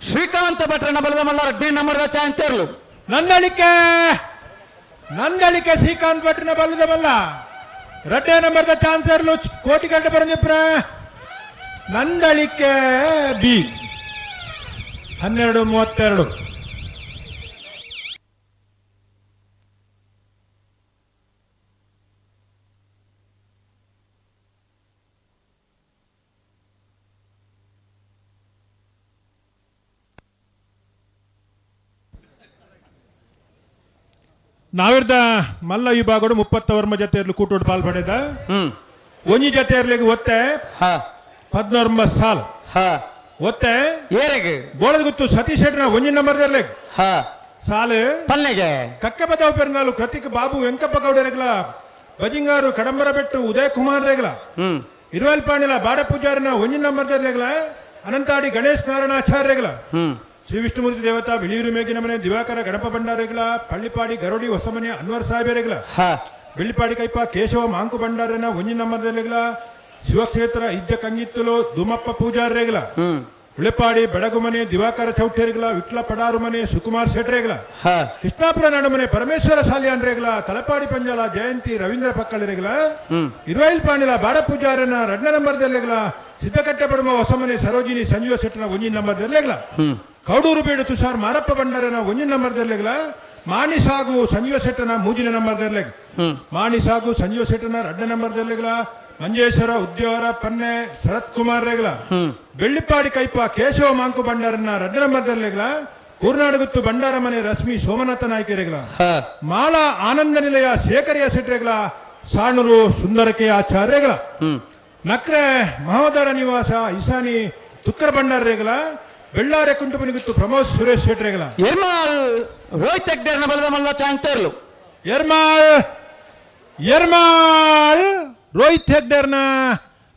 ಶ್ರೀಕಾಂತ ಭಟ್ರನ ಬಲದ ಮಲ್ಲ ರೆಡ್ಡಿ ನಂಬರ್ದ ಚಾಂತೇರ್ಲು ನಂದಳಿಕೆ ಶ್ರೀಕಾಂತ್ ಭಟ್ರನ ಬಲ್ಲದ ಮಲ್ಲ ರೆಡ್ಡಿ ನಂಬರ್ದ ಚಾನ್ಸರ್ಲು ಕೋಟಿಗಡ್ಡೆ ಬರಂದಿಪ್ರ ನಂದಳಿಕೆ ಬಿ 12:32 ನಾವಿರ್ದ ಮಲ್ಲ ವಿಭಾಗಡು 30 ವರ್ಮ ಜೊತೆಯಲ್ಲಿ ಕೂಟೋಡು ಪಾಲ್ಪಡೆದ ಒಂಜಿ ಜೊತೆಯರ್ಲಿಗೆ ಒತ್ತೆ 14 ಸಾಲ್ ಒತ್ತೆ ಏರೆಗೆ ಬೋಳದ ಗೊತ್ತು ಸತೀಶ್ ಶೆಟ್ನ ಒಂಜಿ ನಂಬರ್ದಲ್ಲಿ ಸಾಲು ಪಲ್ಲೆಗೆ ಕಕ್ಕೆ ಬದವ ಪೆರಂಗಾಲು ಕೃತಿಕ್ ಬಾಬು ವೆಂಕಪ್ಪ ಗೌಡ ರೆಗ್ಲ ಬಜಿಂಗಾರು ಕಡಂಬರ ಬೆಟ್ಟು ಉದಯ್ ಕುಮಾರ್ ರೆಗ್ಲ ಇರುವಲ್ ಪಾಣಿಲ ಬಾಡ ಪೂಜಾರನ ಒಂಜಿ ನಂಬರ್ದರ್ಲೆಗ್ಲ ಅನಂತಾಡಿ ಗಣೇಶ್ ನಾರಾಯಣಾಚಾರ್ಯ ರೆಗ್ಲ ಶ್ರೀ ವಿಷ್ಣುಮೂರ್ತಿ ದೇವತಾ ಬಿಳಿಯೂರು ಮೇಗಿನ ಮನೆ ದಿವಾಕರ ಗಣಪ ಭಂಡಾರೆಗ್ಲ ಪಳ್ಳಿಪಾಡಿ ಗರೋಡಿ ಹೊಸಮನೆ ಅನ್ವರ್ ಸಾಹೇಬರೆಗ್ಲ ಬೆಳ್ಳಿಪಾಡಿ ಕೈಪ ಕೇಶವ ಮಾಂಕು ಭಂಡಾರನ ಒಂಜಿ ನಂಬರ್ದರ್ಲೆಗ್ಲ ಶಿವಕ್ಷೇತ್ರ ಇಜ್ಜ ಕಂಗಿತ್ತಲು ದುಮಪ್ಪ ಪೂಜಾರ್ರೆಗ್ಲ ಉಳೆಪಾಡಿ ಬೆಡಗುಮನೆ ದಿವಾಕರ ಚೌಟ್ಯರಿಗ್ಲ ವಿಟ್ಲ ಪಡಾರು ಮನೆ ಸುಕುಮಾರ್ ಶೆಟ್ರೇಗ್ಲ ಕೃಷ್ಣಾಪುರ ನಡುಮನೆ ಪರಮೇಶ್ವರ ಸಾಲಿಯಾನ್ರೇಗ್ಲ ತಲಪಾಡಿ ಪಂಜಾಲ ಜಯಂತಿ ರವೀಂದ್ರ ಪಕ್ಕಳಿರೆಗ್ಲ ಇರುವೈಲ್ ಪಾಣಿಲ ಬಾಡ ಪೂಜಾರನ 2 ನಂಬರ್ದಲ್ಲೆಗ್ಲ ಸಿದ್ದಕಟ್ಟೆ ಪಡುವ ಹೊಸಮನೆ ಸರೋಜಿನಿ ಸಂಜೀವ ಶೆಟ್ಟನ ಒಂಜಿ ನಂಬರ್ದಲ್ಲೆಗ್ಲ ಕೌಡೂರು ಬೇಡು ತುಷಾರ್ ಮಾರಪ್ಪ ಭಂಡಾರನ ಒಂಜಿ ನಂಬರ್ದಲ್ಲೆಗ್ಲ ಮಾಣಿ ಸಾಗು ಸಂಜೀವ ಶೆಟ್ಟನ ಮೂಜಿನ ನಂಬರ್ದಲ್ಲೆಗ್ ಮಾಣಿ ಸಾಗು ಸಂಜೀವ ಶೆಟ್ಟನ 2 ನಂಬರ್ದಲ್ಲೆಗ್ಲ ಮಂಜೇಶ್ವರ ಉದ್ಯೋಗ ಪನ್ನೆ ಶರತ್ ಕುಮಾರ್ ರೇಗ್ಲ ಬೆಳ್ಳಿಪಾಡಿ ಕೈಪ ಕೇಶವ ಮಾಂಕು ಭಂಡಾರನ 2 ನಂಬರ್ದಲ್ಲೆಗ್ಲ ಕೂರ್ನಾಡುಗುತ್ತು ಭಂಡಾರ ಮನೆ ರಶ್ಮಿ ಸೋಮನಾಥ ನಾಯ್ಕರೇಗ್ಲ ಮಾಳ ಆನಂದ ನಿಲಯ ಶೇಖರಿಯ ಶೆಟ್ರೇಗ್ಲ ಸಾಣೂರು ಸುಂದರಕೆ ಆಚಾರ್ಯಗಳ ನಕ್ರೆ ಮಹೋದರ ನಿವಾಸ ಈಶಾನಿ ತುಕ್ಕರ ಭಂಡಾರ ರೇಗ್ಲ ಬೆಳ್ಳಾರೆ ಕುಂಟುಪನಿಗುತ್ತು ಪ್ರಮೋದ್ ಸುರೇಶ್ ಶೆಟ್ರೇಗ್ಲ ರೋಹಿತ್ ಹೆಗ್ಡೇರ್ನ ಬಲದ ಮಲ್ಲ ಚಾಂತೇರ್ಲು ಎರ್ಮಾಳ್ ರೋಹಿತ್ ಹೆಗ್ಡೇರ್ನ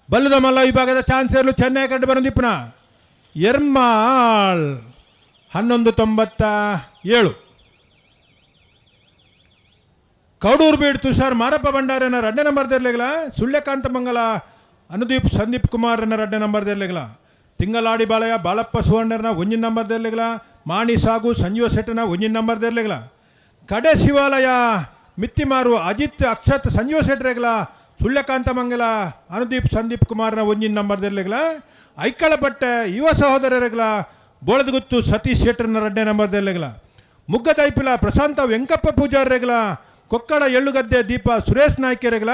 ಬಲ್ಲದ ಮಲ್ಲ ವಿಭಾಗದ ಚಾನ್ಸರ್ಲು ಚೆನ್ನೈ ಕಂಡು ಬರಂದಿಪ್ಪನ ಎರ್ಮಾಳ್ 11:97 ಕೌಡೂರು ಬೀಡ್ ತುಷಾರ್ ಮಾರಪ್ಪ ಭಂಡಾರನ 2 ನಂಬರ್ದಲ್ಲೆಗ್ಲ ಸುಳ್ಯಕಾಂತ ಮಂಗಲ ಅನುದೀಪ್ ಸಂದೀಪ್ ಕುಮಾರ್ನ 2 ನಂಬರ್ದಲ್ಲೆಗ್ಲ ತಿಂಗಳಾಡಿ ಬಾಳಯ್ಯ ಬಾಳಪ್ಪ ಸುವರ್ಣರ್ನ 1 ನಂಬರ್ದಲ್ಲೆಗ್ಲ ಮಾಣಿ ಸಾಗು ಸಂಜೀವ ಶೆಟ್ಟನ 1 ನಂಬರ್ದಲ್ಲೆಗ್ಲ ಕಡೆ ಶಿವಾಲಯ ಮಿತ್ತಿಮಾರು ಅಜಿತ್ ಅಕ್ಷತ್ ಸಂಜೀವ ಶೆಟ್ರೇಗ್ಲ ಸುಳ್ಯಕಾಂತ ಮಂಗಲ ಅನುದೀಪ್ ಸಂದೀಪ್ ಕುಮಾರ್ನ 1 ನಂಬರ್ದಲ್ಲೆಗ್ಲ ಐಕ್ಕಳ ಬಟ್ಟೆ ಯುವ ಸಹೋದರರೆಗ್ಲ ಬೋಳದಗುತ್ತು ಸತೀಶ್ ಶೆಟ್ಟರ್ನ 2 ನಂಬರ್ದಲ್ಲೆಗ್ಲ ಮುಗ್ಗದೈಪಿಲ ಪ್ರಶಾಂತ ವೆಂಕಪ್ಪ ಪೂಜಾರ್ರೆಗ್ಲ ಕೊಕ್ಕಡ ಎಳ್ಳುಗದ್ದೆ ದೀಪ ಸುರೇಶ್ ನಾಯ್ಕರೆಗ್ಲ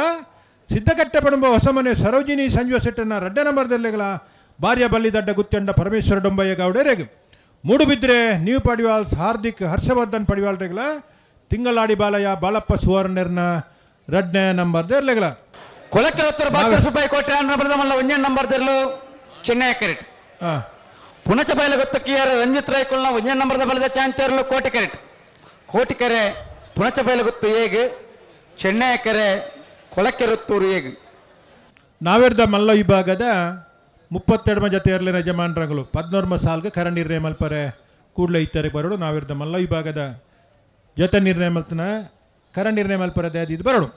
ಸಿದ್ದಕಟ್ಟೆ ಪಡುಂಬ ಹೊಸಮನೆ ಸರೋಜಿನಿ ಸಂಜೀವ ಶೆಟ್ಟರ್ನ 2 ನಂಬರ್ದಲ್ಲೆಗ್ಲ ಭಾರ್ಯ ಬಲ್ಲಿದಡ್ಡ ಗುತ್ಯಂಡ ಪರಮೇಶ್ವರ ಡೊಂಬಯ್ಯ ಗೌಡರೆಗ್ ಮೂಡುಬಿದ್ರೆ ನ್ಯೂ ಪಡಿವಾಲ್ಸ್ ಹಾರ್ದಿಕ್ ಹರ್ಷವರ್ಧನ್ ಪಡಿವಾಲ್ರೆಗ್ಲ ತಿಂಗಳಾಡಿ ಬಾಲಯ್ಯ ಬಾಳಪ್ಪ ಸುವರ್ಣರ್ನ 2ನೇ ನಂಬರ್ ದೇರ್ಲೆಗ್ಲ ಕೊಲಕೆರತ್ತೂರು ಭಾಸ್ಕರ ಸುಬ್ಬಯ್ಯ ಕೋಟೆ ನಂಬರ್ದ ಮಲ್ಲ 1ನೇ ನಂಬರ್ ದೇರ್ಲು ಚೆನ್ನೈ ಕೆರೆಟ್ ಪುಣಚ ಬಯಲ ಗೊತ್ತಕ್ಕಿಯರ ರಂಜಿತ್ ರಾಯ್ಕುಲ್ನ 1ನೇ ನಂಬರ್ದ ಬಲದ ಚಾಂತೇರ್ಲು ಕೋಟಿಕೆರೆ ಪುಣಚ ಬಯಲ ಗೊತ್ತು ಹೇಗೆ ಚೆನ್ನೈ ಕೆರೆ ಕೊಲಕೆರತ್ತೂರು ಹೇಗೆ ನಾವೆರ್ದ ಮಲ್ಲ ವಿಭಾಗದ 32 ಜೊತೆ ಇರಲಿನ ಯಜಮಾನರುಗಳು 14 ಸಾಲ್ಗೆ ಕರ ನಿರ್ಣಯ ಮಲ್ಪರೆ ಕೂಡಲೇ ಇತ್ತಾರೆ ಬರೋಡು ನಾವೆರ್ದ ಮಲ್ಲ ವಿಭಾಗದ ಜೊತೆ ನಿರ್ಣಯ ಮಲ್ತನ ಕರ ನಿರ್ಣಯ ಮಲ್ಪರೆ ಇದು ಬರೋಡು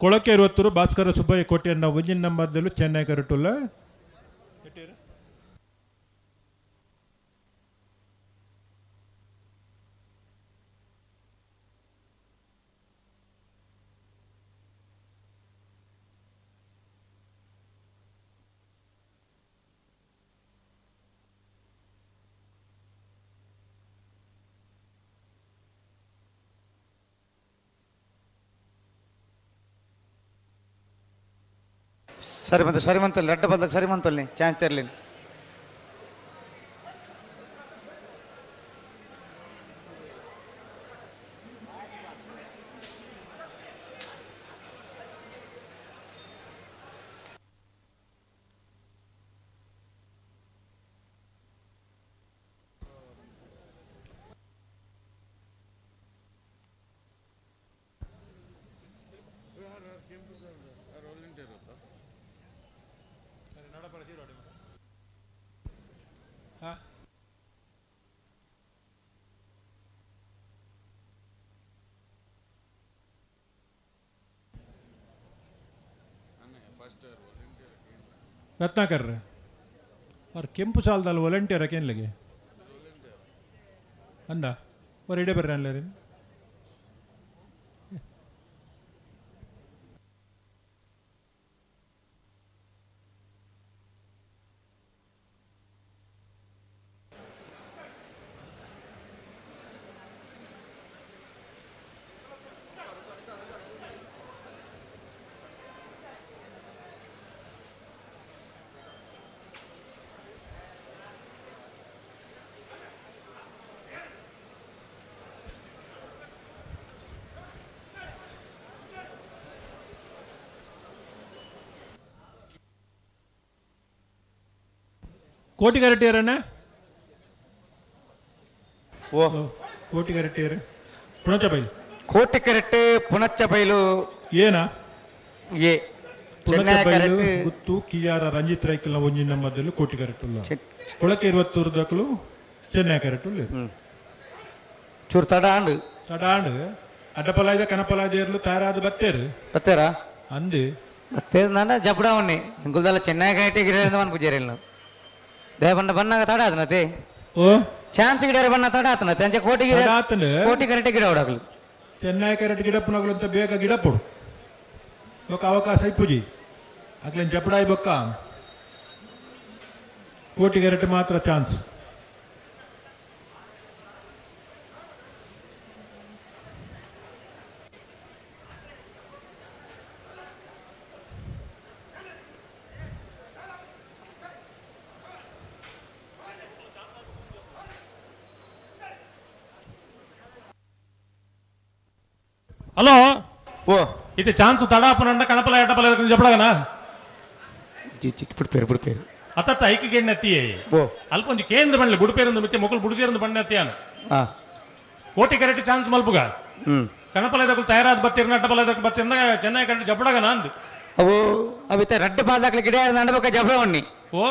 ಕೊಳಕೆ 20 ಭಾಸ್ಕರ ಸುಬ್ಬಯ್ಯ ಕೋಟೆಯನ್ನ 1ನೇ ನಂಬರ್ದಲ್ಲೂ ಚೆನ್ನೈ ಕರಟುಲ್ಲ ಸರಿಮಂತಲ್ಲಿ ರೆಡ್ಡ ಬದಲಾಗ ಸರಿಮಂತಲ್ಲಿ ಚಾನ್ಸ್ ಇರಲಿ रत्नाकर और ಕೆಂಪು ಸಾಲದಲ್ಲಿ ವಾಲಂಟಿಯರ್ ಹಾಕೇನು ಲಗೆ ಅಂದ और इडे ಬರ್ರ ಅಲ್ಲ ರೀ ಕೋಟಿಗರಟ್ಟಿಯರನ್ನ ಓ ಕೋಟಿಗರಟ್ಟಿಯರು ಪುಣಚ ಬೈಲು ಕೋಟಿಕೆರೆಟ್ಟೆ ಪುಣಚ್ಚ ಬೈಲು ಏನಾ ಏ ಚೆನ್ನೈ ಬೈಲು ಗುತ್ತು ಕಿಯಾರ ರಂಜಿತ್ ರೈಕಲ್ನ 1ನೇ ನಂಬರ್ದಲ್ಲೂ ಕೋಟಿಗರಟ್ಟುಲ್ಲ ಕೊಳಕೆ 20 ದಕ್ಕಲು ಚೆನ್ನೈ ಕರಟುಲ್ಲ ಚೂರು ತಡಾಂಡು ಅಡ್ಡಪಲಾಯ್ದ ಕನಪಲಾಯ್ದ ಇರಲು ತಾರಾದ ಬತ್ತೇರಾ ಅಂದು ಮತ್ತೆ ನಾನು ಜಪಡ ಉಣ್ಣಿ ಇಂಗುಲ್ದಲ್ಲ ಚೆನ್ನೈ ಕೈಟಿ ಗಿಡ ಮನ್ ಪೂಜಾರಿ ನಾವು ದೇ ಬಣ್ಣ ಬಣ್ಣಾಗ ತಡ ಆತನತೆ ಓ ಚಾನ್ಸ್ ಗಿಡ ಬಣ್ಣ ತಡ ಆತನ ತಂಚೆ ಕೋಟಿ ಕರೆಕ್ಟ್ ಗಿಡ ಹೊಡಾಗಲು ಚೆನ್ನೈ ಕರೆಕ್ಟ್ ಗಿಡಪ್ಪನಾಗಲು ಅಂತ ಬೇಗ ಗಿಡ ಪಡು ఒక అవకాశం ఇప్పుజీ అట్లా చెప్పడాయి బొక్క కోటి గరటి మాత్ర ఛాన్స్ హలో ఓ ఇది ఛాన్స్ తడాపనంట కనపల ఎట్టపలేదు చెప్పడగనా ఇప్పుడు పేరు ಅತ್ತ ಐಕಿಗೆ ಎತ್ತಿ ಓ ಅಲ್ಲಿ ಒಂದು ಕೇಂದ್ರ ಬಂಡ್ಲಿ ಬುಡುಪೇರಿಂದ ಮತ್ತೆ ಮೊಕ್ಕಲು ಬುಡುಗೇರಿಂದ ಬಣ್ಣ ಎತ್ತಿಯಾನು ಕೋಟಿ ಕರೆಕ್ಟ್ ಚಾನ್ಸ್ ಮಲ್ಪುಗ ಕಣಪಲದಕ್ಕೂ ತಯಾರಾದ ಬತ್ತಿರ ನಟ್ಟಪಲದಕ್ಕೆ ಬತ್ತಿರ ಚೆನ್ನೈ ಕರೆಕ್ಟ್ ಜಪಡಗನ ಅಂದು ಅವು ಅವಿತ ರಡ್ಡು ಪಾಲ್ದಾಕ್ಲಿ ಗಿಡ ಯಾರ ನಂಡಬೇಕ ಜಪಡ ಒಣ್ಣಿ ಓ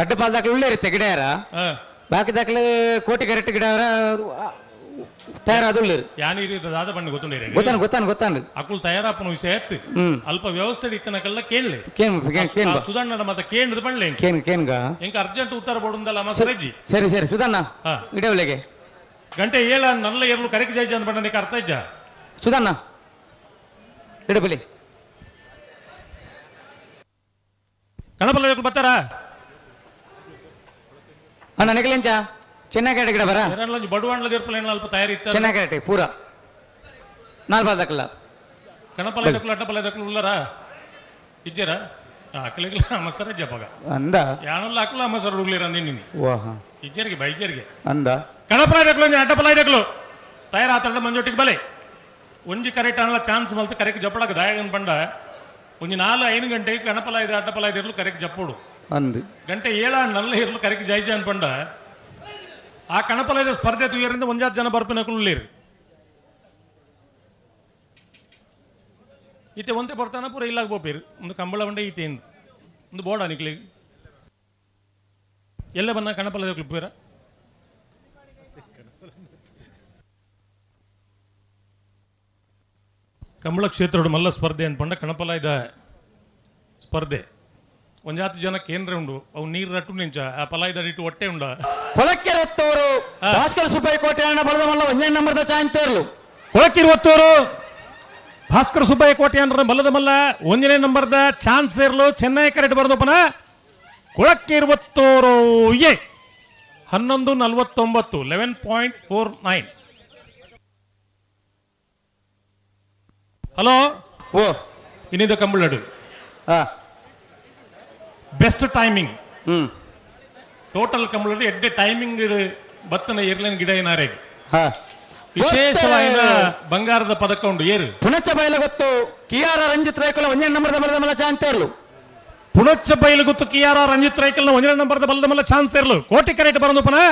ರಡ್ಡು ಪಾಲ್ದಾಕ್ಲಿ ಉಳ್ಳೆ ಇರುತ್ತೆ ಗಿಡ ಯಾರ ಬಾಕಿ ದಾಖಲೆ ಕೋಟಿ ಕರೆಕ್ಟ್ ಗಿಡ ತಯಾರಾದುಳ್ಳೇರು ಯಾನಿ ದಾದ ಬಣ್ಣ ಗೊತ್ತುಂಡೇರೆ ಗೊತ್ತಾನು ಅಕುಲ್ ತಯಾರಾಪನ ವಿಷಯ ಎತ್ತು ಅಲ್ಪ ವ್ಯವಸ್ಥೆ ಇತ್ತನಕಲ್ಲ ಕೇಳಲೆ ಸುಧಣ್ಣ ಮತ್ತೆ ಕೇಂದ್ರ ಬಣ್ಣ ಕೇನ್ಗ ಎಂಕ ಅರ್ಜೆಂಟ್ ಉತ್ತರ ಬೋಡುಂದಲ್ಲ ಮಸರಜ್ಜಿ ಸರಿ ಸುಧಣ್ಣ ಇಡವಲೆಗೆ ಗಂಟೆ ಏಳ ನಲ್ಲ ಎರಲು ಕರೆಕ್ಟ್ ಜಾಯ್ಜ ಅಂತ ಬಣ್ಣ ಅರ್ಥ ಇಜ್ಜ ಸುಧಣ್ಣ ಇಡಬಲಿ ಕಣಪಲ್ಲ ಬರ್ತಾರ ಅಣ್ಣ ನೆಗಲೆಂಚ ಚೆನ್ನಾಗಿ ಗಿಡ ಬರ ಬಡವಾಣ್ಲ ದೇರ್ಪಲ ಅಲ್ಪ ತಯಾರಿ ಇತ್ತ ಚೆನ್ನಾಗಿ ಪೂರ ನಾಲ್ಬಾರ್ದಕ್ಕಲ್ಲ ಕಣಪಲ್ಲ ಅಟ್ಟಪಲ್ಲ ದಕ್ಕಲು ಉಳ್ಳರ ಇಜ್ಜರ ಅಕ್ಕಲಿಗ್ಲ ಅಮ್ಮಸರ ಜಪಗ ಅಂದ ಯಾನಲ್ಲ ಅಕ್ಕಲ ಅಮ್ಮಸರ ಉಳ್ಳಿರ ನಿನ್ನಿ ಓಹಾ ಇಜ್ಜರಿಗೆ ಬೈಜರಿಗೆ ಅಂದ ಕಣಪಲ ದಕ್ಕಲು ಅಟ್ಟಪಲ್ಲ ದಕ್ಕಲು ತಯಾರ ಆತಂಡ ಮಂಜೊಟ್ಟಿಗೆ ಬಲೆ ಒಂಜಿ ಕರೆಕ್ಟ್ ಅನ್ನಲ್ಲ ಚಾನ್ಸ್ ಮಲ್ತು ಕರೆಕ್ಟ್ ಜಪ್ಪಡಕ್ಕೆ ದಾಯಗನ್ ಬಂಡ ಒಂಜಿ 4-5 ಗಂಟೆಗೆ ಕಣಪಲ ಇದೆ ಅಟ್ಟಪಲ ಇದೆ ಇರ್ಲು ಕರೆಕ್ಟ್ ಜಪ್ಪೋಡು ಅಂದು ಗಂಟೆ 7 ನಲ್ಲ ಇರ್ಲು ಕರೆಕ್ಟ್ ಜೈಜ ಅನ್ಪಂಡ ಆ ಕಣಪಲ ಸ್ಪರ್ಧೆ ತುಯರಿಂದ ಒಂಜಾತ್ ಜನ ಬರ್ಪಿನಕುಳ್ಳೇರು ಈತೆ ಒಂತೆ ಬರ್ತಾನ ಪೂರ ಇಲ್ಲಾಗ ಬೋಪೇರು ಒಂದು ಕಂಬಳ ಬಂಡೆ ಈತೆ ಒಂದು ಬೋರ್ಡ ನಿಕ್ಲಿ ಎಲ್ಲ ಬನ್ನ ಕಣಪಲ ಕ್ಲಿಪ್ಪೇರ ಕಂಬಳ ಕ್ಷೇತ್ರ ಮಲ್ಲ ಸ್ಪರ್ಧೆ ಅನ್ಪಂಡ ಕಣಪಲ ಇದ ಸ್ಪರ್ಧೆ ಒಂಜಾತು ಜನ ಕೇಂದ್ರ ಉಂಡು ಅವು ನೀರು ರಟ್ಟು ನಿಂಚ ಆ ಪಲ ಇದ ಇಟ್ಟು ಹೊಟ್ಟೆ ಉಂಡ ಕೊಳಕ್ಕೆ ಹೊತ್ತವರು ಭಾಸ್ಕರ್ ಸುಬ್ಬಯ್ಯ ಕೋಟೆ ಅಣ್ಣ ಬಡದ ಮಲ್ಲ ಒಂದೇ ನಂಬರ್ದ ಚಾಂತೇರ್ಲು ಕೊಳಕಿರು ಹೊತ್ತವರು ಭಾಸ್ಕರ್ ಸುಬ್ಬಯ್ಯ ಕೋಟೆ ಅನ್ನ ಬಲ್ಲದ ಮಲ್ಲ ಒಂದನೇ ನಂಬರ್ದ ಚಾನ್ಸ್ ಇರ್ಲು ಚೆನ್ನೈ ಕರೆಕ್ಟ್ ಬರ್ದಪ್ಪನ ಕೊಳಕಿರುವತ್ತೋರು 11:49 11.49. ಹಲೋ ಓ ಇನ್ನಿದು ಕಂಬಳಡು ಬೆಸ್ಟ್ ಟೈಮಿಂಗ್ ಟೋಟಲ್ ಕಂಬಳಡು ಎಡ್ಡೆ ಟೈಮಿಂಗ್ ಬತ್ತನ ಏರ್ಲೈನ್ ಗಿಡ ಏನಾರೆಗೆ ವಿಶೇಷವಾದ ಬಂಗಾರದ ಪದಕ ಉಂಡು ಏರು ಪುಣಚ್ಚ ಬಯಲ ಗೊತ್ತು ಕಿಯಾರ ರಂಜಿತ್ ರೈಕಲ್ ಒಂದೇ ನಂಬರ್ದ ಬಲದ ಮಲ್ಲ ಚಾನ್ಸ್ ಇರ್ಲು ಪುಣಚ್ಚ ಬಯಲು ಗೊತ್ತು ಕಿಯಾರ ರಂಜಿತ್ ರೈಕಲ್ ಒಂದೇ ನಂಬರ್ದ ಬಲದ ಮಲ್ಲ ಚಾನ್ಸ್ ಇರ್ಲು ಕೋಟಿ ಕರೆಕ್ಟ್ ಬರೋದು ಪುನಃ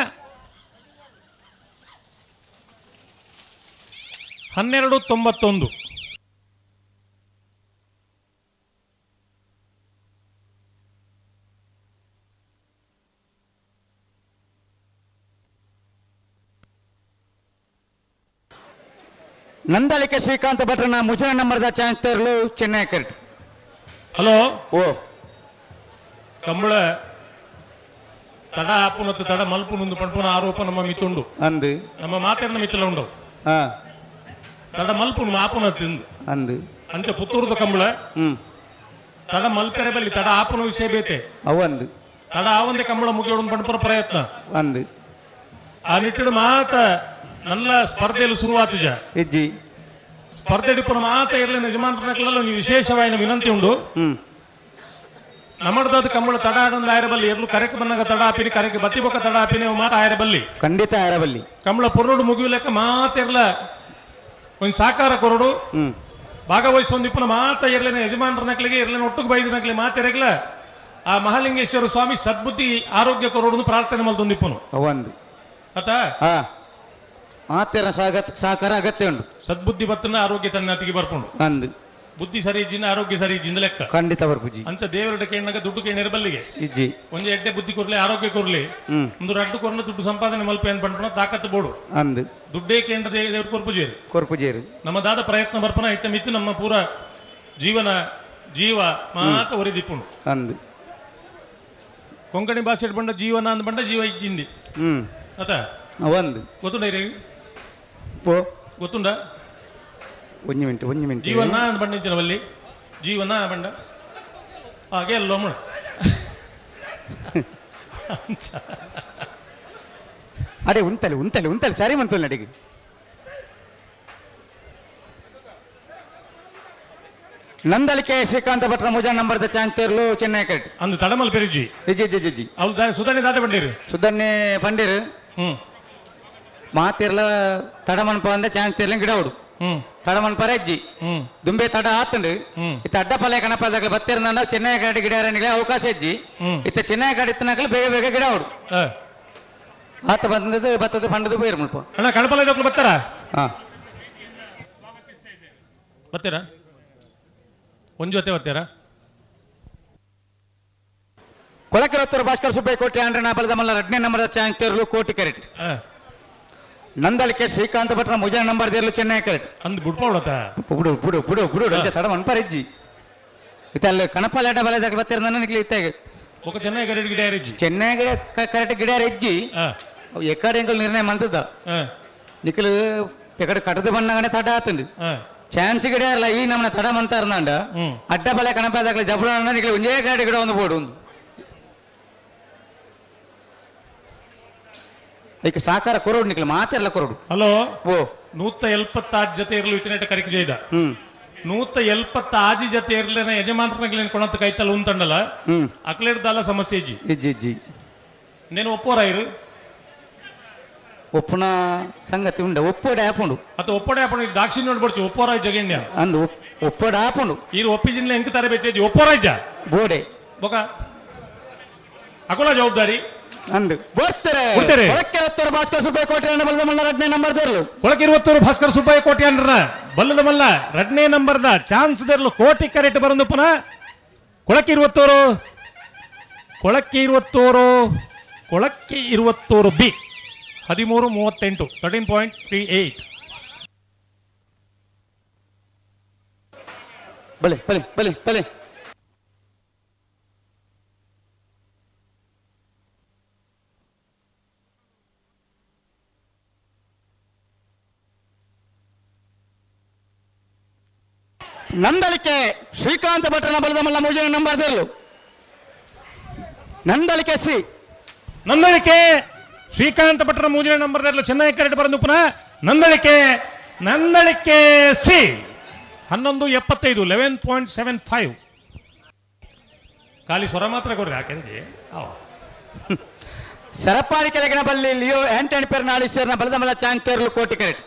12:91. ನಂದಳಿಕೆ ಶ್ರೀಕಾಂತ ಭಟ್ರನ ಮುಜನ ನಂಬರ್ದ ಚಾನ್ಸ್ ತರಲು ಚೆನ್ನೈ ಕರೆಕ್ಟ್ ಹಲೋ ಓ ಕಂಬಳ ತಡ ಆಪುನತ್ತು ತಡ ಮಲ್ಪುನೊಂದು ಪಂಪುನ ಆರೋಪ ನಮ್ಮ ಮಿತ್ತುಂಡು ಅಂದು ನಮ್ಮ ಮಾತೆರ್ನ ಮಿತ್ತಲ ಉಂಡು ತಡ ಮಲ್ಪುನು ಆಪುನತ್ತಿಂದು ಅಂದು ಅಂಚ ಪುತ್ತೂರದ ಕಂಬಳ ತಡ ಮಲ್ಪೆರೆ ಬಲ್ಲಿ ತಡ ಆಪುನ ವಿಷಯ ಬೇತೆ ಅವಂದು ತಡ ಆವಂದೆ ಕಂಬಳ ಮುಗಿಯೋಡು ಪಂಪುರ ಪ್ರಯತ್ನ ಅಂದು ಆ ನಿಟ್ಟಿಡು ಮಾತ ನನ್ನ ಸ್ಪರ್ಧೆಯಲ್ಲಿ ಶುರುವಾತುಜ ಹೆಜ್ಜಿ ಸ್ಪರ್ಧೆ ಡಿಪ್ಪನ ಮಾತ ಇರಲಿ ಯಜಮಾನರಲ್ಲ ನೀವು ವಿಶೇಷವಾದ ವಿನಂತಿ ಉಂಡು ನಮ್ಮದಾದ ಕಂಬಳ ತಡ ಆಡೊಂದು ಆಯರಬಲ್ಲಿ ಎರ್ಲು ಕರೆಕ್ ಬಂದಾಗ ತಡ ಆಪಿನಿ ಕರೆಕ್ ಬತ್ತಿ ಬೊಕ್ಕ ತಡ ಆಪಿನಿ ಮಾತ ಆಯರಬಲ್ಲಿ ಖಂಡಿತ ಆಯರಬಲ್ಲಿ ಕಂಬಳ ಪೊರಡು ಮುಗಿಯಲೆಕ್ಕ ಮಾತಿರ್ಲ ಒಂದು ಸಾಕಾರ ಕೊರಡು ಭಾಗವಹಿಸೊಂದಿಪ್ಪನ ಮಾತ ಇರ್ಲಿನ ಯಜಮಾನರ ನಕ್ಲಿಗೆ ಇರ್ಲಿನ ಒಟ್ಟಿಗೆ ಬೈದ ನಕ್ಲಿ ಮಾತಿರಗ್ಲ ಆ ಮಹಾಲಿಂಗೇಶ್ವರ ಸ್ವಾಮಿ ಸದ್ಬುದ್ಧಿ ಆರೋಗ್ಯ ಕೊರಡು ಪ್ರಾರ್ಥನೆ ಮಲ್ತೊಂದಿಪ್ಪನು ಅವಂದು ಆತ ಮಾತೆರ ಸಹಕಾರ ಅಗತ್ಯ ಉಂಟು ಸದ್ಬುದ್ಧಿ ಬತ್ತನ ಆರೋಗ್ಯ ತನ್ನ ಅತಿಗೆ ಬರ್ಕೊಂಡು ಅಂದು ಬುದ್ಧಿ ಸರಿ ಇಜ್ಜಿನ ಆರೋಗ್ಯ ಸರಿ ಇಜ್ಜಿಂದ ಲೆಕ್ಕ ಖಂಡಿತ ಬರ್ಪುಜಿ ಅಂಚ ದೇವರ ಕೇಣಗ ದುಡ್ಡು ಕೇಣಿರ ಬಲ್ಲಿಗೆ ಇಜ್ಜಿ ಒಂಜಿ ಎಡ್ಡೆ ಬುದ್ಧಿ ಕೊರ್ಲಿ ಆರೋಗ್ಯ ಕೊರ್ಲಿ ಒಂದು ರಡ್ಡು ಕೊರ್ನ ದುಡ್ಡು ಸಂಪಾದನೆ ಮಲ್ಪೆ ಅಂತ ಪಂಪನ ತಾಕತ್ತು ಬೋಡು ಅಂದು ದುಡ್ಡೇ ಕೇಂದ್ರ ದೇವ್ರ ಕೊರ್ಪುಜೇರು ಕೊರ್ಪುಜೇರು ನಮ್ಮದಾದ ಪ್ರಯತ್ನ ಬರ್ಪನ ಇತ್ತ ಮಿತ್ತು ನಮ್ಮ ಪೂರ ಜೀವ ಮಾತ ಒರಿದಿಪ್ಪುಣು ಅಂದು ಕೊಂಕಣಿ ಭಾಷೆ ಬಂಡ ಜೀವನ ಅಂದ್ ಬಂಡ ಜೀವ ಇಜ್ಜಿಂದಿ ಆತ ಅವಂದು ಗೊತ್ತುಂಡ ಓ ಗೊತ್ತುಂಡ ಒಂದು ಮಿನಿಟ್ ಜೀವನ ಅಂದ್ ಬಂಡ ಇಜ್ಜನವಲ್ಲಿ ಜೀವನ ಬಂಡ ಹಾಗೆ ಅಲ್ಲೋ ಮಣ ಅಡೆ ಉಂತಲೆ ಸರಿ ಮಂತಲ್ ನಡಿಗೆ ನಂದಳಿಕೆ ಶ್ರೀಕಾಂತ ಭಟ್ರ ಮುಜಾ ನಂಬರ್ದ ಚಾನ್ಸ್ ತೇರ್ಲು ಚೆನ್ನೈ ಕರೆಕ್ಟ್ ಅಂದು ತಡಮಲ್ ಪೆರಿಜಿ ಜಿ ಅವ್ರು ಸುಧಾರಣೆ ದಾದ ಬಂದಿರು ಸುಧಾರಣೆ ಪಂಡಿರು ಮಾತಿರ್ಲ ತಡಮನ್ಪ ಅಂದ ಚಾನ್ಸ್ ತೇರ್ಲ ಗಿಡ ಹುಡು ತಡಮನ್ಪರ ಅಜ್ಜಿ ದುಂಬೆ ತಡ ಆತಂಡು ಇತ್ತ ಅಡ್ಡಪಲ್ಲೆ ಕಣಪದಾಗ ಬತ್ತಿರಂದ ಚೆನ್ನೈ ಗಾಡಿ ಗಿಡ ಅವಕಾಶ ಅಜ್ಜಿ ಇತ್ತ ಚೆನ್ನೈ ಗಾಡಿ ಇತ್ತನಾಕಲು ಬೇಗ ಗಿಡ ಹುಡು ಆತ ಬಂದದ್ದು ಬತ್ತದ ಪಂಡದು ಬೇರೆ ಮುಲ್ಪ ಅಣ್ಣ ಕಣಪಲ್ಲ ಬರ್ತಾರ ಬರ್ತೀರಾ ಒಂದ್ ಜೊತೆ ಬರ್ತೀರಾ ಕೊಳಕೆರತ್ತೂರು ಭಾಸ್ಕರ್ ಸುಬ್ಬಯ್ಯ ಕೋಟೆ ಆಂಡ್ರನ ಬಲದ ಮಲ್ಲ 2ನೇ ನಂಬರ್ ಚಾನ್ಸ್ ತೇರ್ಲು ಕೋಟಿ ಕರೆಕ್ಟ್ ನಂದಲಿಕೆ ಶ್ರೀಕಾಂತ ಭಟ್ರ ಮುಜಾ ನಂಬರ್ ದೇರ್ಲು ಚೆನ್ನೈ ಕರೆಕ್ಟ್ ಅಂದ್ ಬಿಡ್ಪೌಡತ್ತ ಬುಡು ಬುಡು ಬುಡು ಬುಡು ಅಂಚೆ ತಡ ಮನ್ಪರಿಜ್ಜಿ ಇತ್ತಲ್ಲಿ ಕಣಪಾಲಾಟ ಬಲೆದಾಗ ಬರ್ತಾರೆ ನನ್ನ ನಿಕ್ಲಿ ಇತ್ತಾಗ ఒక చెన్నై కరెక్ట్ గిటార్ ఇచ్చి ಚೆನ್ನೈ ಕರೆಕ್ಟ್ ಗಿಡಾರ ಇಜ್ಜಿ ఎక్కడ ఎంకల్ నిర్ణయం అంతద నిఖిల్ ఇక్కడ కట్టదు పడినాగానే తడ ఆతుంది ఛాన్స్ గిడారಲ್ಲ ಈ ನಮ್ಮನ ತಡ ಮಂತಾರ್ನಂಡ ಅಡ್ಡ ಬಲೆ ಕಣಪಾದಾಗಲ ಜಬಳ ನಿಖಿಲ್ ಒಂದೇ ಗಾಡಿ ಗಿಡ ಒಂದು ಬೋಡು ಈಗ ಸಾಕಾರ ಕೊರೋಡು ನಿಖಿಲ್ ಮಾತೆಲ್ಲ ಕೊರೋಡು ಹಲೋ ಓ 176 ಜೊತೆ ಇರಲು ಇತನೇಟ ಕರಿಕೆ ಜೈದ 176 ಜೊತೆ ಇರಲೇನ ಯಜಮಾನ್ರನ್ನ ಕೊಣತ್ ಕೈತಲ್ಲ ಉಂತಂಡಲ್ಲ ಅಕ್ಲೇಡ್ದಲ್ಲ ಸಮಸ್ಯೆ ಇಜ್ಜಿ ಇಜ್ಜಿ నేను ఒప్పోరాయిరు ಒಪ್ಪನ ಸಂಗತಿ ಉಂಡ ಒಪ್ಪೋಡೆ ಆಪುಂಡು ಅತ ಒಪ್ಪೋಡೆ ಆಪುಂಡು ದಾಕ್ಷಿಣ್ಯ ನೋಡ್ಬರ್ಚು ಒಪ್ಪೋರಾಯ್ ಜಗನ್ಯ ಅಂದು ಒಪ್ಪೋಡೆ ಆಪುಂಡು ಈರು ಒಪ್ಪಿಜಿನ್ಲೆ ಎಂಕ ತಾರೆ ಬೆಚ್ಚೇಜಿ ಒಪ್ಪೋರಾಯ್ಜ ಬೋಡೆ ಬೊಕ ಅಕೋಲ ಜವಾಬ್ದಾರಿ ಅಂದು ಬರ್ತಾರೆ ಕೊಳಕ್ಕೆ ಭಾಸ್ಕರ್ ಸುಬ್ಬಯ್ಯ ಕೋಟೆ ಬಲ್ಲದ ಮಲ್ಲ ರಡ್ನೇ ನಂಬರ್ ದೇರ್ಲು ಕೊಳಕ್ಕೆ 22 ಭಾಸ್ಕರ್ ಸುಬ್ಬಯ್ಯ ಕೋಟೆ ಅಂದ್ರ ಬಲ್ಲದ ಮಲ್ಲ ರಡ್ನೇ ನಂಬರ್ದ ಚಾನ್ಸ್ ದೇರ್ಲು ಕೋಟಿ ಕರೆಕ್ಟ್ ಬರಂದು ಪುನಃ ಕೊಳಕ್ಕೆ 22 ಬಿ 13:38 13.38 ಬಲೆ ಬಲೆ ಬಲೆ ಬಲೆ ನಂದಲಿಕೆ ಶ್ರೀಕಾಂತ ಭಟ್ರನ ಬಲದ ಮಲ್ಲ ಮೂಜನ ನಂಬರ್ ದೇರ್ಲು ನಂದಲಿಕೆ ಸಿ ನಂದಳಿಕೆ ಶ್ರೀಕಾಂತ ಭಟ್ರ ಮೂಜಿನ ನಂಬರ್ ಚೆನ್ನೈ ಕರೆಕ್ಟ್ ಬರಂದು ಪುನಃ ನಂದಳಿಕೆ ಸಿ 11:75 11.75 ಖಾಲಿ ಸ್ವರ ಮಾತ್ರ ಕೊಡ್ರಿ ಯಾಕೆಂದ್ರೆ ಸರಪಾಡಿ ಕೆಳಗಿನ ಬಲ್ಲಿ ಲಿಯೋ ಆಂಟನಿ ಪೆರ್ನಾಡಿಸರ್ನ ಬಲದ ಮಲ್ಲ ಚಾಂಗ್ ತೇರ್ಲು ಕೋಟಿ ಕರೆಕ್ಟ್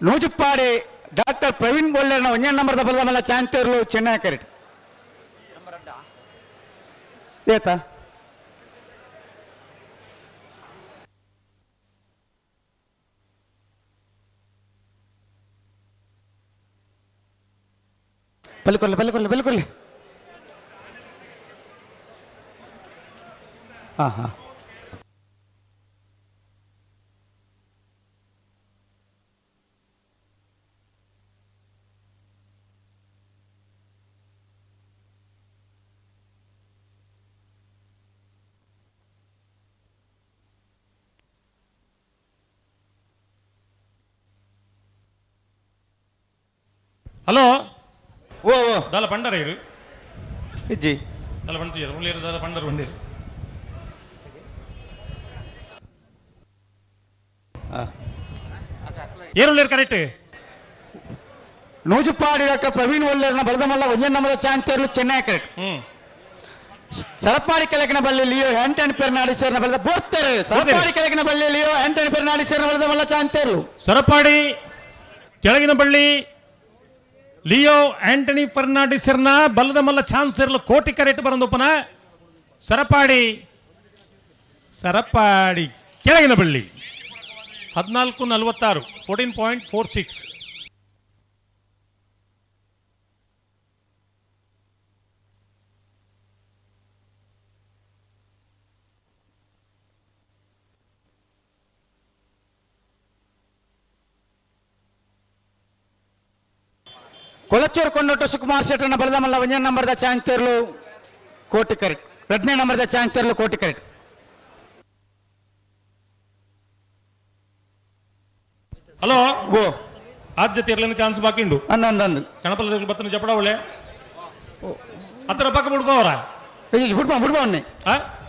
ನೂಜುಪ್ಪಾಡಿ ಡಾಕ್ಟರ್ ಪ್ರವೀಣ್ ಗೋಲ್ಡರ್ನ 1 ನಂಬರ್ದ ಬಲದ ಮಲ್ಲ ಚಾಂಗ್ ತೇರ್ಲು ಚೆನ್ನೈ ಕರೆಕ್ಟ್ ಏತಾ ಬಲಿಕೊರ್ಲೆ ಹಾ ಹಲೋ ಓ ದಾಲ ಪಂಡರ ಇರು ಇಜ್ಜಿ ದಾಲ ಪಂಡಿಯರು ಉಳ್ಳೇರು ದಾಲ ಪಂಡರ ಬಂದಿರು ಏರುಳ್ಳೇರು ಕರೆಕ್ಟ್ ನೂಜುಪಾಡಿ ಡಾಕ್ಟರ್ ಪ್ರವೀಣ್ ಒಲ್ಲೇರ್ನ ಬಲದ ಮಲ್ಲ 1 ನಂಬರ್ ಚಾಂಗ್ ತೇರ್ಲು ಚೆನ್ನೈ ಕರೆಕ್ಟ್ ಸರಪಾಡಿ ಕೆಳಗಿನ ಬಲ್ಲಿ ಲಿಯೋ ಆಂಟನಿ ಪೆರ್ನಾಡಿಸರ್ನ ಬಲದ ಬೋರ್ತಾರೆ ಸರಪಾಡಿ ಕೆಳಗಿನ ಬಲ್ಲಿ ಲಿಯೋ ಆಂಟನಿ ಪೆರ್ನಾಡಿಸರ್ನ ಬಲದ ಮಲ್ಲ ಚಾಂಗ್ ತೇರ್ಲು ಸರಪಾಡಿ ಕೆಳಗಿನ ಬಳ್ಳಿ ಲಿಯೋ ಆಂಟನಿ ಫರ್ನಾಂಡಿಸರ್ನ ಬಲ್ಲದ ಮಲ್ಲ ಚಾನ್ಸ್ ಇರಲು ಕೋಟಿ ಕರೆಕ್ಟ್ ಬರಂದು ಪುನಃ ಸರಪಾಡಿ ಕೆಳಗಿನ ಬಳ್ಳಿ 14:46 14.46 ಕೊಳಚೂರು ಕೊಂಡೊಟ್ಟು ಸುಕುಮಾರ್ ಶೆಟ್ಟರ್ನ ಬಲದ ಮಲ್ಲ 1 ನಂಬರ್ದ ಚಾಂಗ್ ತೇರ್ಲು ಕೋಟಿ ಕರೆಕ್ಟ್ 2ನೇ ನಂಬರ್ದ ಚಾಂಗ್ ತೇರ್ಲು ಕೋಟಿ ಕರೆಕ್ಟ್ ಹಲೋ ಓ ಆದ್ಯತೆ ಇರ್ಲೇನು ಚಾನ್ಸ್ ಬಾಕಿ ಉಂಡು ಅಂದು ಕಣಪಲ್ಲ ಬತ್ತನ ಜಪಡ ಒಳ್ಳೆ ಹತ್ತರ ಪಕ್ಕ ಬಿಡ್ಬೋರ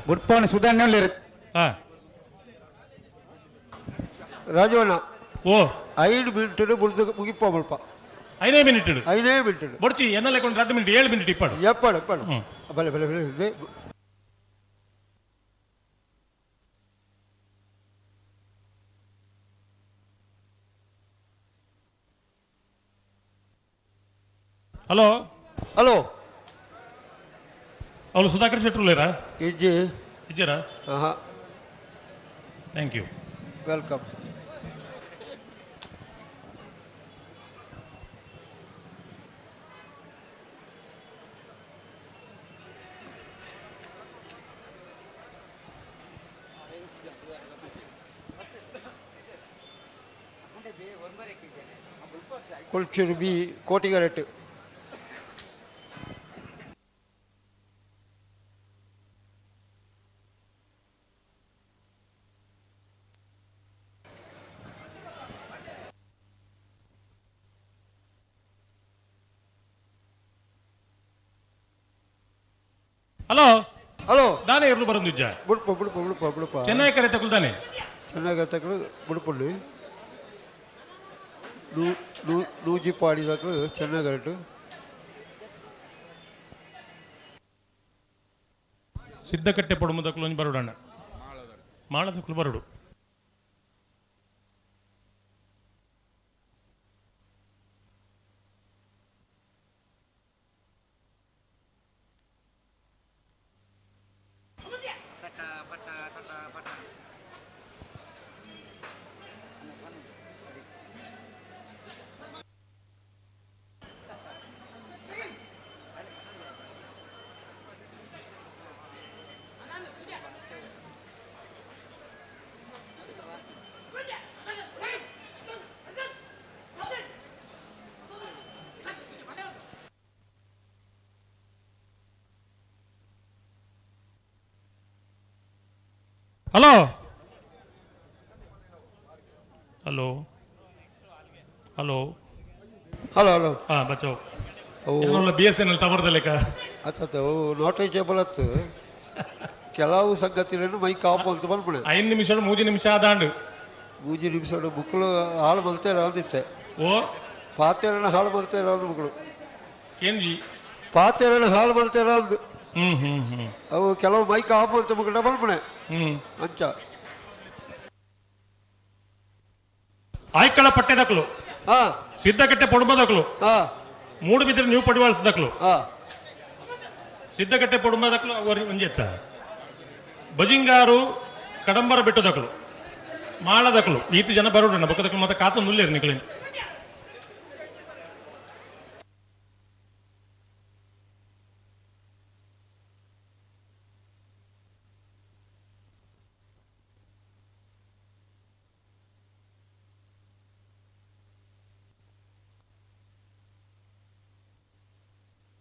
ಬಿಡ್ಪವನೆ ಸುಧಾರಣೆ ಒಳ್ಳೆ ರಾಜವಣ್ಣ ಓ 5 ಮಿನಿಟ್ ಮುಗಿಪೋ ಮಲ್ಪ 5 ಮಿನಿಟ್ ಬೊಡ್ಚಿ ಎನ್ನಲ್ಲ ಕೊಂಡು 2 ಮಿನಿಟ್ 7 ಮಿನಿಟ್ ಇಪ್ಪಡು ಎಪ್ಪಡು ಬಲೆ ಹಲೋ ಅವಳು ಸುಧಾಕರ್ ಶೆಟ್ರುಲೇರಾ ಇಜ್ಜರಾ ಥ್ಯಾಂಕ್ ಯು ವೆಲ್ಕಮ್ ಕೊಲ್ಚೂರು ಬಿ ಕೋಟಿಗರಟ್ಟು. ಹಲೋ ಹಲೋ ದಾನೆ ಇರ್ಲು ಬರಂದಿಜ್ಜ ಬುಡ್ಪ ಬುಡ್ಪ ಬುಡ್ಪ ಬುಡ್ಪ ಚೆನ್ನಾಗಿ ಕರೆ ತಗೊಳ್ತಾನೆ ಚೆನ್ನಾಗಿ ತಕ್ಕಳು ಬುಡ್ಪುಳ್ಳಿ ನೂಜಿ ಪಾಡಿ ತಕ್ಕಳು ಚೆನ್ನಾಗರಟ್ಟು. ಸಿದ್ಧಕಟ್ಟೆ ಪೊಡುಮದಕ್ಕಲು ಒಂಜಿ ಬರೋಡು ಅಣ್ಣ ಮಾಳದಕ್ಕಲು ಬರೋಡು. Hello hello hello hello hello ಹಾಂ ಬಚಾವ್ ಬಿ ಎಸ್ ಎನ್ ಎಲ್ ಟವರ್ದಲ್ಲಿಕ ಅತ್ತ ನಾಟ್ ರೀಚೇಬಲ್ ಅತ್ತು ಕೆಲವು ಸಂಗತಿಗಳನ್ನು ಮೈ ಕಾಪು ಅಂತ ಬಂದ್ಬಿಡ 5 ನಿಮಿಷ 3 ನಿಮಿಷ ಆದಾಂಡು 3 ನಿಮಿಷ ಬುಕ್ಗಳು ಹಾಳು ಮಲ್ತೇ ರಾಂದಿತ್ತೆ. ಓ ಪಾತ್ರೆನ ಹಾಳು ಮಲ್ತೇ ರಾಂದು ಬುಕ್ಗಳು ಏನ್ಜಿ ಪಾತ್ರೆನ ಹಾಳು ಮಲ್ತೇ ರಾಂದು ಹ್ಮ್ ಅವು ಕೆಲವು ಮೈ ಕಾಪು ಅಂತ ಬುಕ್ಡ ಬಂದ್ಬಿಡೆ ಅಂಚ ಆಯ್ಕಳ ಪಟ್ಟೆದಕ್ಲು ಸಿದ್ಧಕಟ್ಟೆ ಪೊಡುಮದಕ್ಲು ಮೂಡು ಬಿದ್ದರೆ ನೀವು ಪಡಿವಾಳಿಸಿದಕ್ಲು ಸಿದ್ಧಕಟ್ಟೆ ಪೊಡುಮದಕ್ಲು ಒಂಜಿ ಎತ್ತ ಬಜಿಂಗಾರು ಕಡಂಬರ ಬೆಟ್ಟದಕ್ಲು ಮಾಳದಕ್ಲು ಈತು ಜನ ಬರೋಣ ಬೊಕ್ಕದಕ್ಲು ಮತ್ತೆ ಕಾತ ನುಲ್ಲೇರು ನಿಕ್ಲೇನು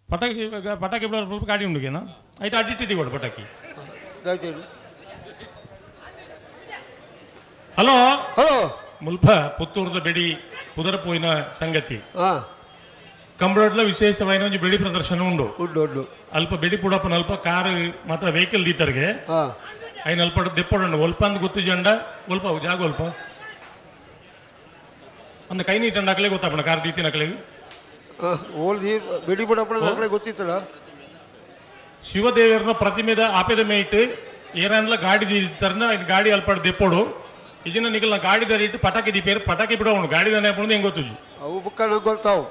ಪಟಾಕಿ ಪಟಾಕಿ ಗಾಡಿ ಉಂಡುಗೇನಾ ಆಯ್ತು ಅಡ್ಡಿಟ್ಟಿದ್ದೀವಿ ಕೊಡು ಪಟಾಕಿ. ಹಲೋ ಹಲೋ ಮುಲ್ಪ ಪುತ್ತೂರದ ಬೆಡಿ ಪುದರ ಪೋಯಿನ ಸಂಗತಿ ಕಂಬಳಡ್ಲ ವಿಶೇಷವಾದ ಒಂದು ಬೆಡಿ ಪ್ರದರ್ಶನ ಉಂಡು ಉಂಡು ಅಲ್ಪ ಬೆಡಿ ಪುಡಪ್ಪನ ಅಲ್ಪ ಕಾರ್ ಮಾತ್ರ ವೆಹಿಕಲ್ ದೀತರ್ಗೆ ಐನ್ ಅಲ್ಪ ದೆಪ್ಪೊಂಡು ಒಲ್ಪ ಅಂದ್ ಗೊತ್ತು ಜಂಡ ಒಲ್ಪ ಜಾಗ ಒಲ್ಪ ಒಂದು ಕೈ ನೀಟಂಡು ಹಾಕಲೇ ಗೊತ್ತಾಪಣ ಕಾರ್ ದೀತಿನ ಹಾಕಲಿಗೆ ಓಲ್ದಿ ಬೆಡಿ ಬುಡಪ್ಪನ ಗೊತ್ತಿತ್ತಲ್ಲ. ಶಿವದೇವರನ ಪ್ರತಿಮೆದ ಆಪೆದ ಮೇಯ್ಟ್ ಏರನ್ಲ ಗಾಡಿ ದೀತರ್ನ ಗಾಡಿ ಅಲ್ಪ ದೆಪ್ಪೋಡು ಇದನ್ನ ನಿಗಲ್ನ ಗಾಡಿ ದರಿಟ್ಟು ಪಟಾಕಿ ದೀಪೇರು ಪಟಾಕಿ ಬಿಡೋಣ ಗಾಡಿ ದನ ಹಾಕೊಂಡು ಹೆಂಗ್ ಗೊತ್ತು ಅವು ಬುಕ್ಕ ನಂಗೆ ಗೊತ್ತಾವು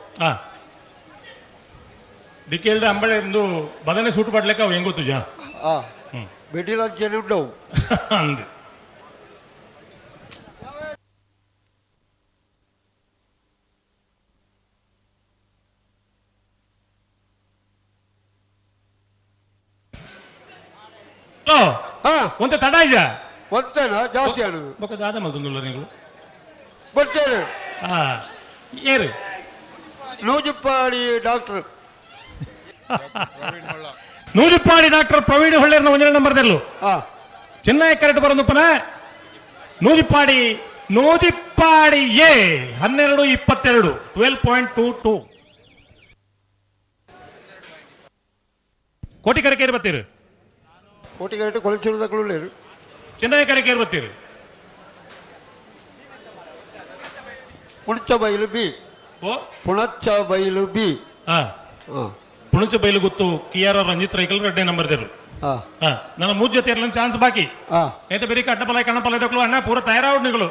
ದಿಕ್ಕೇಳ್ದೆ ಅಂಬಳೆ ಒಂದು ಬದನೆ ಸೂಟು ಪಡ್ಲಿಕ್ಕೆ ಅವು ಹೆಂಗ್ ಗೊತ್ತು ಜಾ ಬೆಡಿಲ ಜನ ಉಂಡವು ಅಂದ್ ಒಂತೆ ತಡ ಇಜ ಒಂತೇನ ಜಾಸ್ತಿ ಆಡುದು ಬೊಕ್ಕ ದಾದ ಮಲ್ತೊಂದುಲ್ಲ ನೀವು ಬರ್ತೇನೆ ಏರು ನೂಜುಪ್ಪಾಡಿ ಡಾಕ್ಟರ್ ನೂಜುಪ್ಪಾಡಿ ಡಾಕ್ಟರ್ ಪ್ರವೀಣ್ ಹೊಳ್ಳೆರ್ನ ಒಂದನೇ ನಂಬರ್ದಲ್ಲು ಚೆನ್ನೈ ಕರೆಕ್ಟ್ ಬರೋದಪ್ಪನ ನೂಜಿಪ್ಪಾಡಿ ನೂಜಿಪ್ಪಾಡಿ ಎ 12-22 12.22 ಕೋಟಿ ಕರೆಕೇರಿ ಬತ್ತೀರಿ ಕೋಟಿಗಟ್ಟು ಕೊಲಚೂರದಕ್ಕಳು ಚೆನ್ನೈ ಕರೆಕೇರಿ ಬತ್ತೀರಿ ಪುಣಚ ಬೈಲು ಬಿ ಪುಣಚ ಬೈಲು ಬಿ ಪುಣಚ ಬೈಲು ಗೊತ್ತು ಕಿಯಾರ ರಂಜಿತ್ ರೈಕಲ್ 2ನೇ ನಂಬರ್ದರು ನನ್ನ 3 ಜೊತೆ ಇರಲಿ ಚಾನ್ಸ್ ಬಾಕಿ ಐತೆ ಬೇರೆ ಕಡ್ಡಪಲ ಕಣ್ಣಪಲ ತಗೊಳ್ಳು ಅಣ್ಣ ಪೂರ ತಯಾರಾವ್ ನಿಗಳು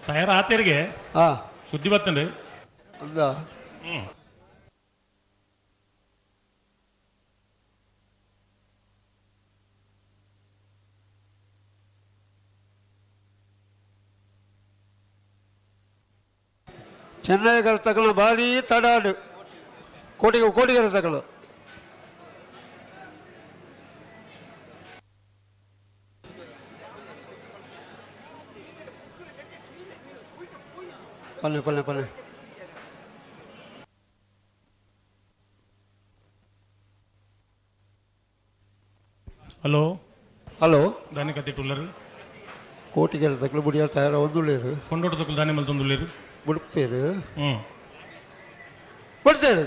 ತಯಾರ ಆತೇರಿಗೆ ಸುದ್ದಿ ಬತ್ತಂಡು ಚೆನ್ನೈಗರ ತಗೊಳ ಭಾರಿ ತಡಾಡು ಕೋಟಿಗರ ತಗೊಳ ಪಲ್ಲೆ ಪಲ್ಲೆ ಪಲ್ಲೆ ಹಲೋ ಹಲೋ దాని కత్తి టుల్లరు కోటికెళ్ళ తక్కువ బుడియాలు తయారు వందులేరు కొండోట తక్కువ దాని మళ్ళీ తొందులేరు బుడిపేరు ಬಿಡ್ತೇನೆ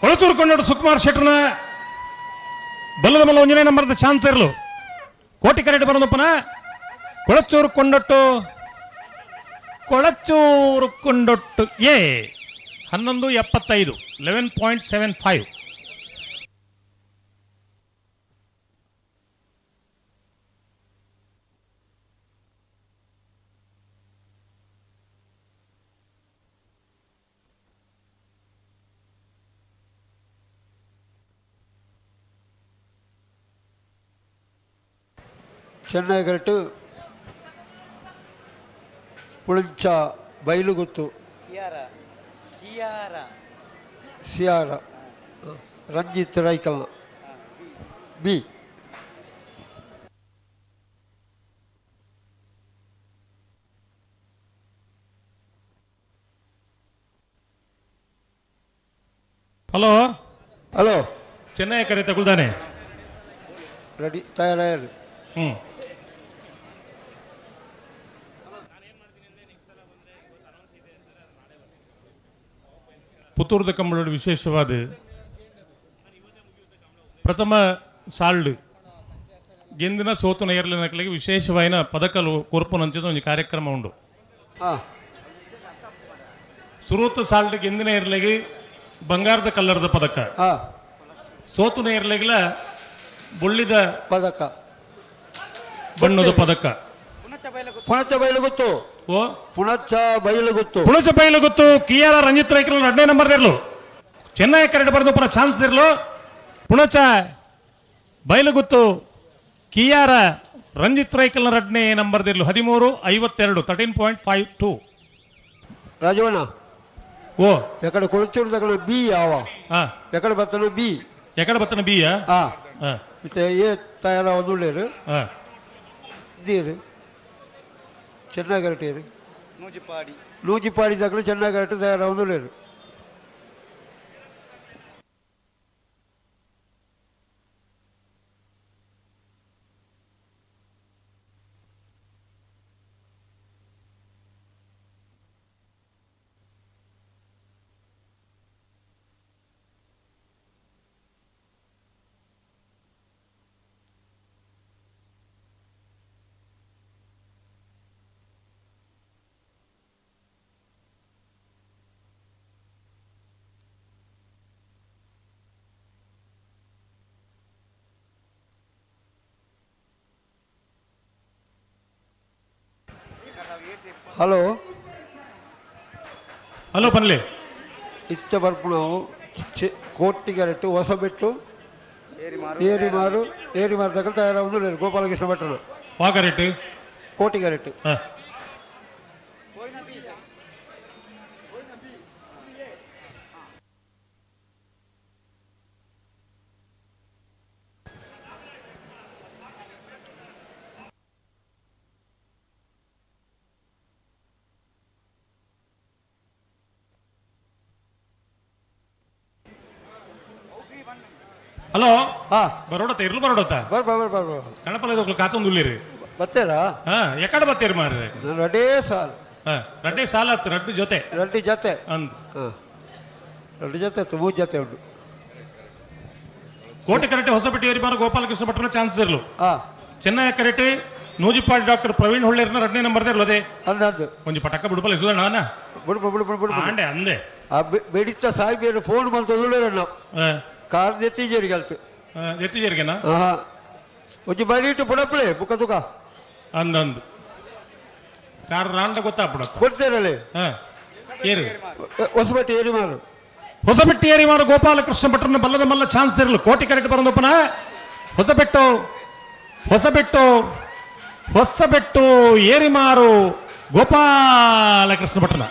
ಕೊಳಚೂರು ಕೊಂಡೋಡು ಸುಕುಮಾರ್ ಶೆಟ್ರನ ಬಲ್ಲದ ಮಲ್ಲ ಒಂಜನೇ ನಂಬರ್ದ ಚಾನ್ಸ್ ಇರಲು ಕೋಟಿ ಕರೆಕ್ಟ್ ಬರೋದಪ್ಪನ ಕೊಳಚೂರು ಕೊಂಡೊಟ್ಟು ಎ 11.75 11.75. ಚೆನ್ನೈ ಕರೆಕ್ಟು ಪುಳಂಚ ಬೈಲುಗುತ್ತು ಸಿಯಾರ ರಂಜಿತ್ ರೈಕಲ್ನ ಬಿ ಹಲೋ ಹಲೋ ಚೆನ್ನೈ ಕರೆ ತಗೊಳ್ದಾನೆ ರೆಡಿ ತಯಾರಾಯರು ಪುತ್ತೂರದ ಕಂಬಳದ ವಿಶೇಷವಾದ ಪ್ರಥಮ ಸಾಲ್ಡ್ ಗೆಂದಿನ ಸೋತನ ಏರ್ಲಿನಗಳಿಗೆ ವಿಶೇಷವಾದ ಪದಕಲು ಕೊರ್ಪುನಂಚಿದ ಒಂದು ಕಾರ್ಯಕ್ರಮ ಉಂಟು. ಸುರೂತ ಸಾಲ್ಡ್ ಗೆಂದಿನ ಏರ್ಲಿಗೆ ಬಂಗಾರದ ಕಲ್ಲರದ ಪದಕ, ಸೋತನ ಏರ್ಲಿಗಳ ಬುಳ್ಳಿದ ಪದಕ ಬಣ್ಣದ ಪದಕ. ಪುಣಚ ಬೈಲುಗುತ್ತು ಪುಣಚ ಬೈಲುಗುತ್ತು ಕಿಯಾರ ರಂಜಿತ್ ರೈಕಲ್ 2ನೇ ನಂಬರ್ ಇರಲು ಚೆನ್ನೈ ಕರೆಕ್ಟ್ ಬರೆದು ಪುನಃ ಚಾನ್ಸ್ ಇರಲು ಪುಣಚ ಬೈಲುಗುತ್ತು ಕಿಯಾರ ರಂಜಿತ್ ರೈಕಲ್ 2ನೇ ನಂಬರ್ ಇರಲು 13.52 13.52. ರಾಜವಣ್ಣ ಓ ಎಕಡೆ ಕೊಳಚೂರು ತಗೊಂಡು ಬಿ ಯಾವ ಎಕಡೆ ಬತ್ತನು ಬಿ ಎಕಡೆ ಬತ್ತನ ಬಿಯ ಮತ್ತೆ ಏ ತಯಾರ ಒಂದುಳ್ಳೇರು ಇದ್ದೀರು ಚೆನ್ನಾಗರಟೇರು ನೂಜಿಪಾಡಿ ತಗೊಂಡು ಚೆನ್ನಾಗರಟು ತಯಾರ ಒಂದುಳ್ಳೇರು. ಹಲೋ ಹಲೋ ಪನ್ಲೆ ಇಚ್ಚ ಬರ್ಪು ನಾವು ಕೋಟಿ ಕ್ಯಾರೆಟ್ ಹೊಸಬೆಟ್ಟು ಏರಿಮಾರು ತಗೊಂಡು ತಯಾರ ಒಂದು ಗೋಪಾಲಕೃಷ್ಣ ಭಟ್ಟರು ಕೋಟಿ ಕ್ಯಾರೆಟ್ ಹಲೋ ಬರೋಡತ್ತ ಇರ್ಲು ಬರೋಡತ್ತ ಕಣಪಲ್ಲ ಕಾತೊಂದು ಉಳ್ಳಿರಿ ಬತ್ತೇರಾ ಎಕಡೆ ಬತ್ತೀರಿ ಮಾರ್ರೆ ರಡ್ಡೇ ಸಾಲ ಹತ್ತು ರಡ್ಡು ಜೊತೆ ಅಂದ್ ರಡ್ಡು ಜೊತೆ ಇತ್ತು 3 ಜೊತೆ ಉಂಟು. ಕೋಟೆ ಕರೆಕ್ಟ್ ಹೊಸಪೇಟೆ ಏರಿ ಮಾರು ಗೋಪಾಲಕೃಷ್ಣ ಭಟ್ರನ ಚಾನ್ಸ್ ಇರಲು ಚೆನ್ನೈ ಕರೆಕ್ಟ್ ನೂಜಿಪಾಡಿ ಡಾಕ್ಟರ್ ಪ್ರವೀಣ್ ಹೊಳ್ಳಿರ್ನ 2ನೇ ನಂಬರ್ ಇರಲದೆ ಅಂದು ಒಂಜಿ ಪಟಕ ಬಿಡುಪಲ್ಲ ಸುಧಣ್ಣ ಅಂದೆ ಅಂದೆ ಬೆಡಿತ ಸಾಹಿಬೇರು ಫೋನ್ ಬಂತಲ್ಲ ಕಾರ್ ಎತ್ತಿಜೇರಿ ಕಲ್ತು ಎತ್ತಿಜೇರಿಗೆನಾ ಒಂಜಿ ಬರೀಟು ಪುಡಪ್ಲೆ ಬುಕ್ಕ ತುಕ ಅಂದಂದು ಕಾರ್ ರಾಂಡ ಗೊತ್ತಾಪುಡ ಕೊಡ್ತೇರಲ್ಲೇ ಏರಿ ಹೊಸಬೆಟ್ಟು ಏರಿ ಮಾರು ಗೋಪಾಲಕೃಷ್ಣ ಭಟ್ರನ ಬಲ್ಲದ ಮಲ್ಲ ಚಾನ್ಸ್ ಇರಲು ಕೋಟಿ ಕರೆಕ್ಟ್ ಬರೋದಪ್ಪನ ಹೊಸಬೆಟ್ಟು ಏರಿಮಾರು ಗೋಪಾಲಕೃಷ್ಣ ಭಟ್ರನ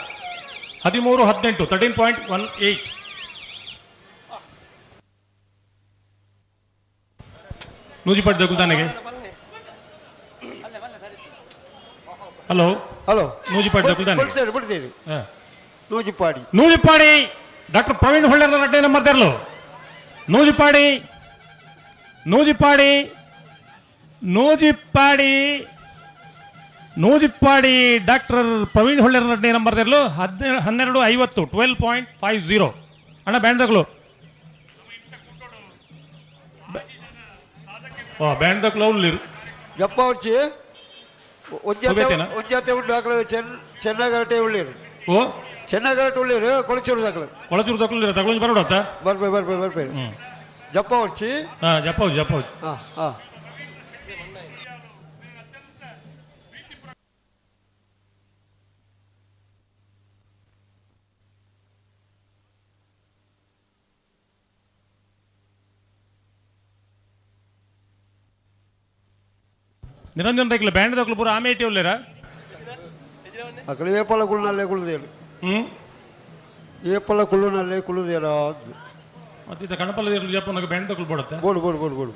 13.18 13.18. ನೂಜಿಪಾಡಿ ದಗುಲ್ದಾನೆಗೆ ಹಲೋ ಹಲೋ ನೂಜಿಪಾಡಿ ದಕ್ಕಲ್ದಾನೆ ಬಿಡ್ತೇನೆ ನೂಜಿಪಾಡಿ ನೂಜಿಪಾಡಿ ಡಾಕ್ಟರ್ ಪ್ರವೀಣ್ ಹೊಳ್ಳೆರ ಅಡ್ಡೆ ನಂಬರ್ ತೆರಲು ನೂಜಿಪಾಡಿ ನೂಜಿಪಾಡಿ ನೂಜಿಪಾಡಿ ನೂಜಿಪ್ಪಾಡಿ ಡಾಕ್ಟರ್ ಪ್ರವೀಣ್ ಹೊಳ್ಳೆರ ಅಡ್ಡೆ ನಂಬರ್ ತೆರಲು 1250 12.50 ಅಣ್ಣ ಬ್ಯಾಂಡ್ದಗಳು ಬ್ಯಾಂಡ್ದಗಳು ಅವ್ರು ಜಪ್ಪ వచ్చి ಒಂಜಾತೆ ಉಂಡು ಆಕಳು ಚೆನ್ನಾಗರಟೆ ಉಳ್ಳೇರು ಓ ಚೆನ್ನಾಗರಟೆ ಉಳ್ಳೇರು ಕೊಳಚೂರು ದಾಖಲು ಕೊಳಚೂರು ತಗೊಳ್ಳಿ ತಗೊಳ್ಳಿ ಬರೋಡತ್ತ ಬರ್ಬೇಕು ಜಪ್ಪ వచ్చి ಜಪ್ಪ ಹಾಂ ಹಾಂ ನಿರಂಜನ್ ರೈಕ್ಲ ಬ್ಯಾಂಡ್ ತಗೊಳ್ಳಿ ಪೂರ ಆಮೇಟಿ ಉಳ್ಳೇರ అక్కడ ఏ పళ్ళ కుళ్ళనల్లే కుళ్ళదేరు ఏ పళ్ళ కుళ్ళనల్లే కుళ్ళదేరా ಮತ್ತೆ ಕಣಪಲ್ಲ ಜಪ್ಪ ನನಗೆ ಬ್ಯಾಂಡ್ ತಗೊಳ್ಳಿ ಬೋಡುತ್ತೆ ಬೋಡು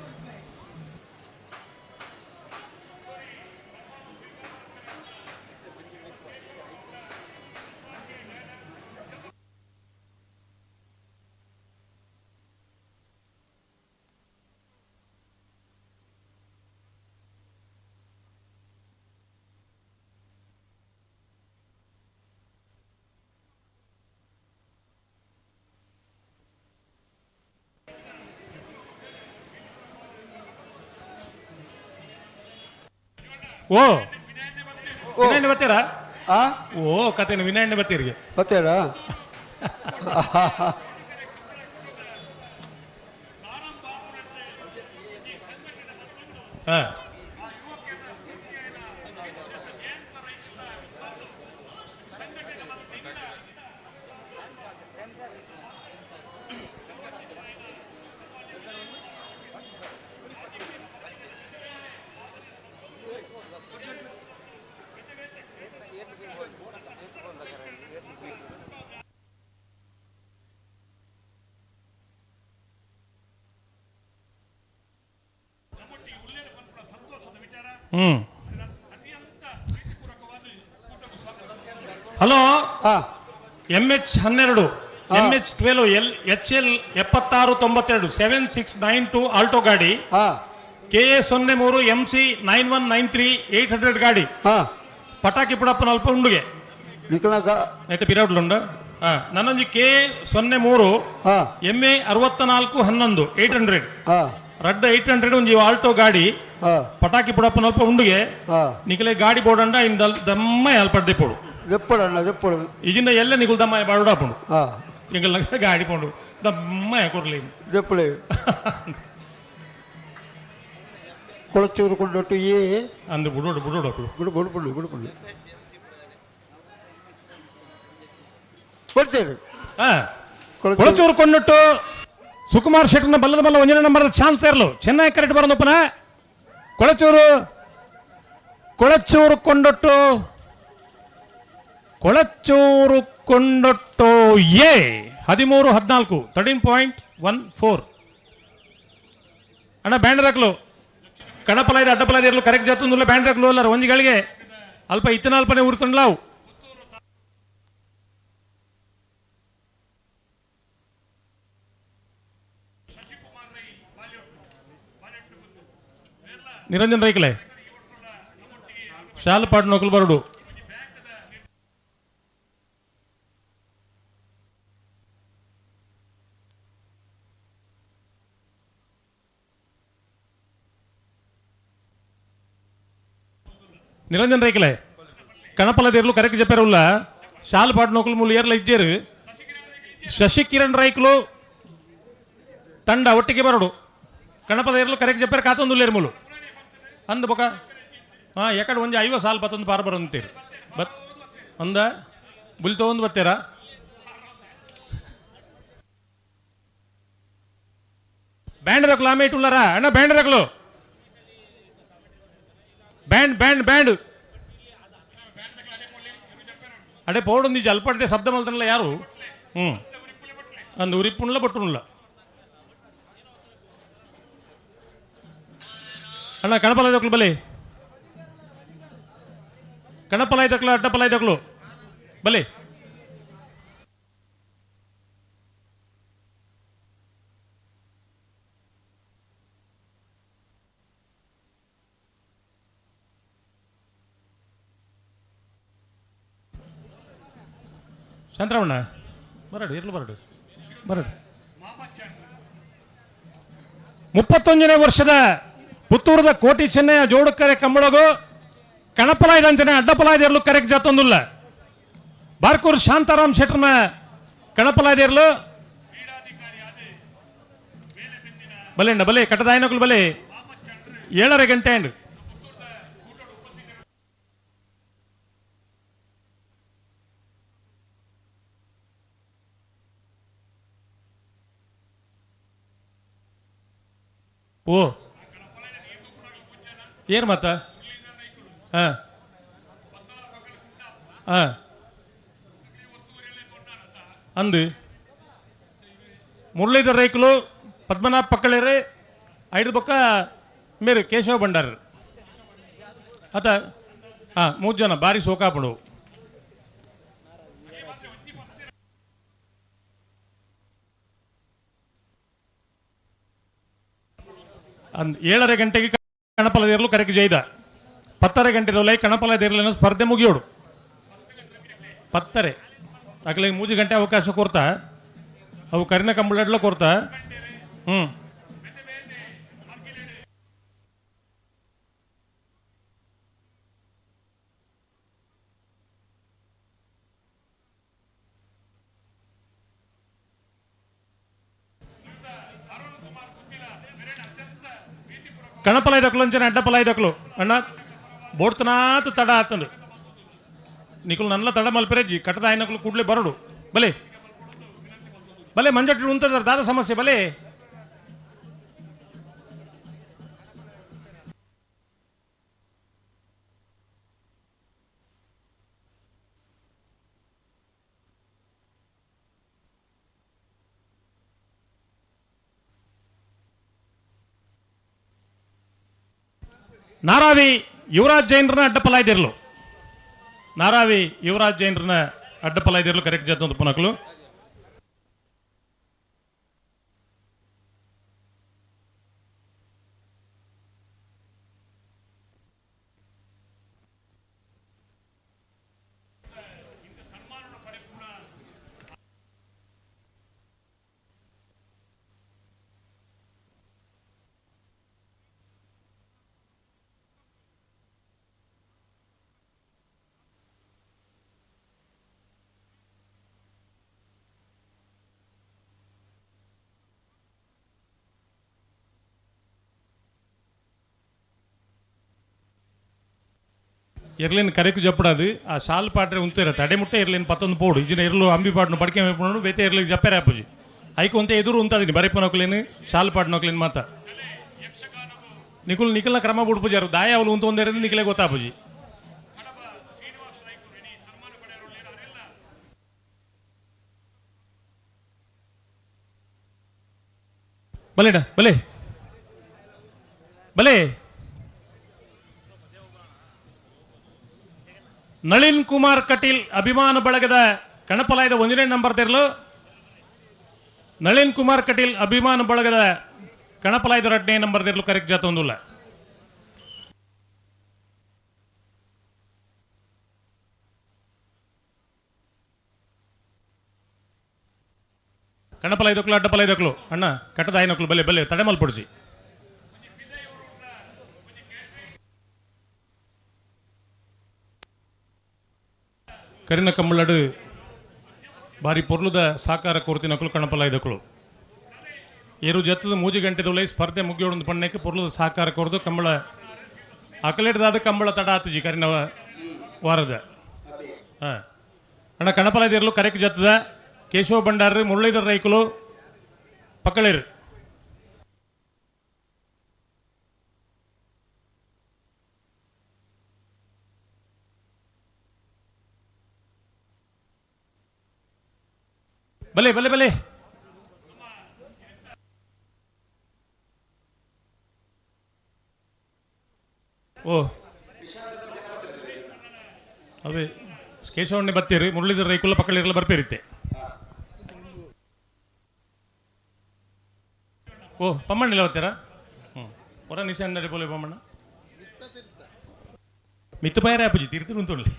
ಓ ವಿನಾಯಣ್ಣ ಬರ್ತೀರಾ ಓ ಕತೆನ ವಿನಾಯಣ್ಣ ಬರ್ತೀರಿಗೆ ಬರ್ತೀರಾ ಹಾಂ hello MH12 MH12 HL 7692 7692 Alto ಗಾಡಿ KA 03 MC 9193 800 ಗಾಡಿ ಪಟಾಕಿ ಪುಡಪ್ಪನ ಅಲ್ಪ ಉಂಡುಗೆ ಆಯ್ತಾ ಪಿರಾಡ್ಲು ಉಂಡು ನನ್ನೊಂದು KA 03 MA 6411 800 ರಡ್ಡ 800 ಒಂಜಿ ಆಲ್ಟೋ ಗಾಡಿ ಪಟಾಕಿ ಪುಡಪ್ಪನ ಅಲ್ಪ ಉಂಡುಗೆ ನಿಕಲೆ ಗಾಡಿ ಬೋಡಂಡ ಇಂದ ದಮ್ಮ ಅಲ್ಪಡ್ದೆ ಪೋಡು ದೆಪ್ಪಡು ಈಗಿಂದ ಎಲ್ಲ ನಿಗುಲ್ ದಮ್ಮ ಬಾಡುಡಾಪುಂಡು ಎಂಗಲ್ ಗಾಡಿ ಪೋಂಡು ದಮ್ಮ ಕೊರ್ಲಿ ದೆಪ್ಪಳೆ ಕೊಳಚೂರು ಕೊಂಡೊಟ್ಟು ಅಂದು ಬುಡೋಡು ಬರ್ತೇನೆ ಕೊಳಚೂರು ಕೊಂಡೊಟ್ಟು ಸುಕುಮಾರ್ ಶೆಟ್ಟರ್ನ ಬಲ್ಲದ ಬಲ್ಲ ಒಂಜನೇ ನಂಬರ್ ಚಾನ್ಸ್ ಇರಲು ಚೆನ್ನಾಗಿ ಕರೆಕ್ಟ್ ಬರೋದಪ್ಪನ ಕೊಳಚೂರು ಕೊಂಡೊಟ್ಟು ಎ 13-14 13.14 ಅಣ್ಣ ಬ್ಯಾಂಡ್ ರಾಕ್ಲು ಕಣಪಲಾಯ್ದು ಅಡ್ಡಪಲಾಯ್ದು ಇರಲು ಕರೆಕ್ಟ್ ಜಾತಂದುಲ್ಲ ಬ್ಯಾಂಡ್ ರಾಕ್ಲು ಅಲ್ಲ ಒಂಜಿಗಳಿಗೆ ಅಲ್ಪ ಇತ್ತನ ಅಲ್ಪನೆ ಉರ್ತಂಡ್ಲಾವು ನಿರಂಜನ್ ರೈಕಲೆ ಶಾಲಪಾಡ್ ನೊಕಲು ಬರಡು నిరంజన్ రైకలే కణపలదేర్లు కరెక్ట్ చెప్పారు షాల్పాటు నొకులు మూలు ఏర్లు ఇచ్చారు శశికిరణ్ రైకులు ತಂಡ ಒಟ್ಟಿಗೆ ಬರೋಡು ಕಣಪಲದೇರ್ಲು ಕರೆಕ್ಟ್ చెప్పారు ಕಾತೊಂದುಲ್ಲೇರು ಮೂಲು ಅಂದ ಬೊಕ ಎಕಡೆ ಒಂಜಿ 50 ಸಾಲ್ ಪತ್ತೊಂದು ಪಾರ ಬರೋಂತೀರಿ ಬತ್ ಒಂದ ಬುಲ್ ತಗೊಂಡು ಬರ್ತೀರಾ ಬ್ಯಾಂಡ್ ರಕ್ಲು ಆಮೇಲೆ ಇಟ್ಟುಲ್ಲಾರ ಅಣ್ಣ ಬ್ಯಾಂಡ್ ರಕ್ಲು ಬ್ಯಾಂಡ್ ಅಡೆ ಪೌಡೊಂದು ಜಲ್ಪಡ್ದೆ ಶಬ್ದ ಮಲ್ತನಲ್ಲ ಯಾರು ಅಂದು ಉರಿಪ್ಪುಣ್ಣ ಬಟ್ಟುಣ್ಣ ಅಣ್ಣ ಕಣಪಲ ಬಲೆ ಕಣಪಲಾಯ್ ದಕ್ಲು ಅಡ್ಡಪಲಾಯ್ ದಕ್ಲು ಬಲೆ ಶಾಂತರಾಮಣ್ಣ ಬರಡು ಇರ್ಲು ಬರಡು ಬರಡು 31ನೇ ವರ್ಷದ ಪುತ್ತೂರದ ಕೋಟಿ ಚೆನ್ನಯ್ಯ ಜೋಡುಕರೆ ಕಂಬಳಗು ಕಣಪಲಾಯದ ಅಂಚನೆ ಅಡ್ಡಪಲಾಯದಿರ್ಲು ಕರೆಕ್ಟ್ ಜಾತೊಂದುಲ್ಲ ಬಾರ್ಕೂರು ಶಾಂತಾರಾಮ್ ಶೆಟ್ರನ ಕಣಪಲಾಯದಿರ್ಲು ಬಲೆಂಡ ಬಲೆ ಕಟ್ಟದಾಯನಕಲು ಬಲೆ 7:30 ಗಂಟೆ ಅಂಡ್ ಓ ಏನು ಮತ್ತ ಹಾಂ ಹಾಂ ಅಂದು ಮುರಳೀಧರ್ ರೈಕಲು ಪದ್ಮನಾಭ್ ಪಕ್ಕಳೇರಿ ಐದು ಪಕ್ಕ ಮೇರು ಕೇಶವ ಭಂಡಾರ ಆತ ಹಾಂ 3 ಜನ ಭಾರಿ ಸೋಕಾಪಡು ಅಂದ್ 7:30 ಗಂಟೆಗೆ ಕಣಪಲದೇರ್ಲು ಕರೆಕ್ಟ್ ಜೈದ 10:30 ಗಂಟೆ ಕಣಪಲದೇರ್ಲಿನ ಸ್ಪರ್ಧೆ ಮುಗಿಯೋಡು 10:30 ಅಗಲಿಗೆ 3 ಗಂಟೆ ಅವಕಾಶ ಕೊಡ್ತಾ ಅವು ಕರಿನ ಕಂಬಳಡ್ಲ ಕೊಡ್ತಾ ಕಣಪಲಾಯ್ ದಕ್ಲು ಅಂಚನೆ ಅಡ್ಡಪಲಾಯ್ ದಕ್ಲು ಅಣ್ಣ ಬೋಡ್ತನಾತ್ ತಡ ಆತಂದು ನಿಕಲು ನಲ್ಲ ತಡ ಮಲ್ಪೆರೆಜ್ಜಿ ಕಟ್ಟದ ಆಯ್ನಕ್ಲು ಕೂಡಲೇ ಬರಡು ಬಲೆ ಬಲೆ ಮಂಜಟ್ಟು ಉಂಟದ ದಾದ ಸಮಸ್ಯೆ ಬಲೆ ನಾರಾವಿ ಯುವರಾಜ್ ಜೈನ್ರನ್ನ ಅಡ್ಡಪಲಾಯ್ದಿರ್ಲು ನಾರಾವಿ ಯುವರಾಜ್ ಜೈನ್ರನ್ನ ಅಡ್ಡಪಲಾಯ್ದಿರ್ಲು ಕರೆಕ್ಟ್ ಜಾತ ಪುನಕ್ಲು ఇర్లేని కరెక్ట్ చెప్పడాది ఆ షాల్ పాటరే ఉంతేర తడెముట్టే ఇర్లేని 11 పోడు ఇజిన ఇర్లు అంబి పాటను పడకే మేపను ಬೇತೆ ಇರ್ಲಿಗೆ ಜಪ್ಪರೆ ಆಪುಜಿ ಐಕ ಒಂತೆ ಎದುರು ಉಂತದಿನಿ ಬರೆಪ ನೊಕ್ಲೇನಿ ಶಾಲ್ ಪಾಟ ನೊಕ್ಲೇನಿ ಮಾತ ನಿಕುಲ್ ನಿಕಲ್ನ ಕ್ರಮ ಬುಡ್ಪುಜಾರು ದಾಯ ಅವಲು ಉಂತ ಒಂದೇರದಿ ನಿಕಲೆ ಗೊತ್ತಾಪುಜಿ ಬಲೆಡ ಬಲೆ ಬಲೆ ನಳಿನ್ ಕುಮಾರ್ ಕಟೀಲ್ ಅಭಿಮಾನ ಬಳಗದ ಕಣಪಲಾಯದ 1ನೇ ನಂಬರ್ ತೆರಲು ನಳಿನ್ ಕುಮಾರ್ ಕಟೀಲ್ ಅಭಿಮಾನ ಬಳಗದ ಕಣಪಲಾಯದ 2ನೇ ನಂಬರ್ ತೆರಲು ಕರೆಕ್ಟ್ ಜಾತ ಒಂದುಲ್ಲ ಕಣಪಲಾಯದಕ್ಲು ಅಡ್ಡಪಲಾಯದಕ್ಲು ಅಣ್ಣ ಕಟ್ಟದಾಯನಕ್ಲು ಬಲೆ ಬಲೆ ತಡೆ ಮಲ್ಪಡಿಸಿ ಕರಿನ ಕಂಬಳಡು ಬಾರಿ ಪೊರ್ಲುದ ಸಾಕಾರ ಕೋರ್ತಿನಕಲು ಕಣಪಲಾಯ್ದಕಳು ಏರು ಜತ್ತದ 3 ಗಂಟೆದೊಳಗೆ ಸ್ಪರ್ಧೆ ಮುಗಿಯೋಡು ಪಣ್ಣಕ್ಕೆ ಪೊರ್ಲುದ ಸಾಕಾರ ಕೋರ್ದು ಕಂಬಳ ಅಕಲೇಟದಾದ ಕಂಬಳ ತಡ ಆತಜಿ ಕರಿನ ವಾರದ ಹಾಂ ಅಣ್ಣ ಕಣಪಲಾಯ್ದಿರಲು ಕರೆಕ್ಟ್ ಜತ್ತದ ಕೇಶವ ಭಂಡಾರ ಮುರಳೀಧರ್ ರೈಕಲು ಪಕ್ಕಳೇರು ಬಲೆ ಬಲೆ ಬಲೆ ಓ ಅವೇ ಕೇಶವಣ್ಣೆ ಬತ್ತೀರಿ ಮುರಳೀಧರ ರೈಕುಲ್ಲ ಪಕ್ಕಳಿರಲ್ಲ ಬರ್ಪೇರಿತ್ತೆ ಓ ಪಮ್ಮಣ್ಣಿಲ್ಲ ಬರ್ತೀರಾ ಹೊರ ನಿಶಾನ್ ನಡಿ ಬೋಲೆ ಪಮ್ಮಣ್ಣ ಮಿತ್ತು ಪೈರ ಅಪ್ಪಜಿ ತಿರ್ತಿ ಕುಂತೊಳ್ಳಿ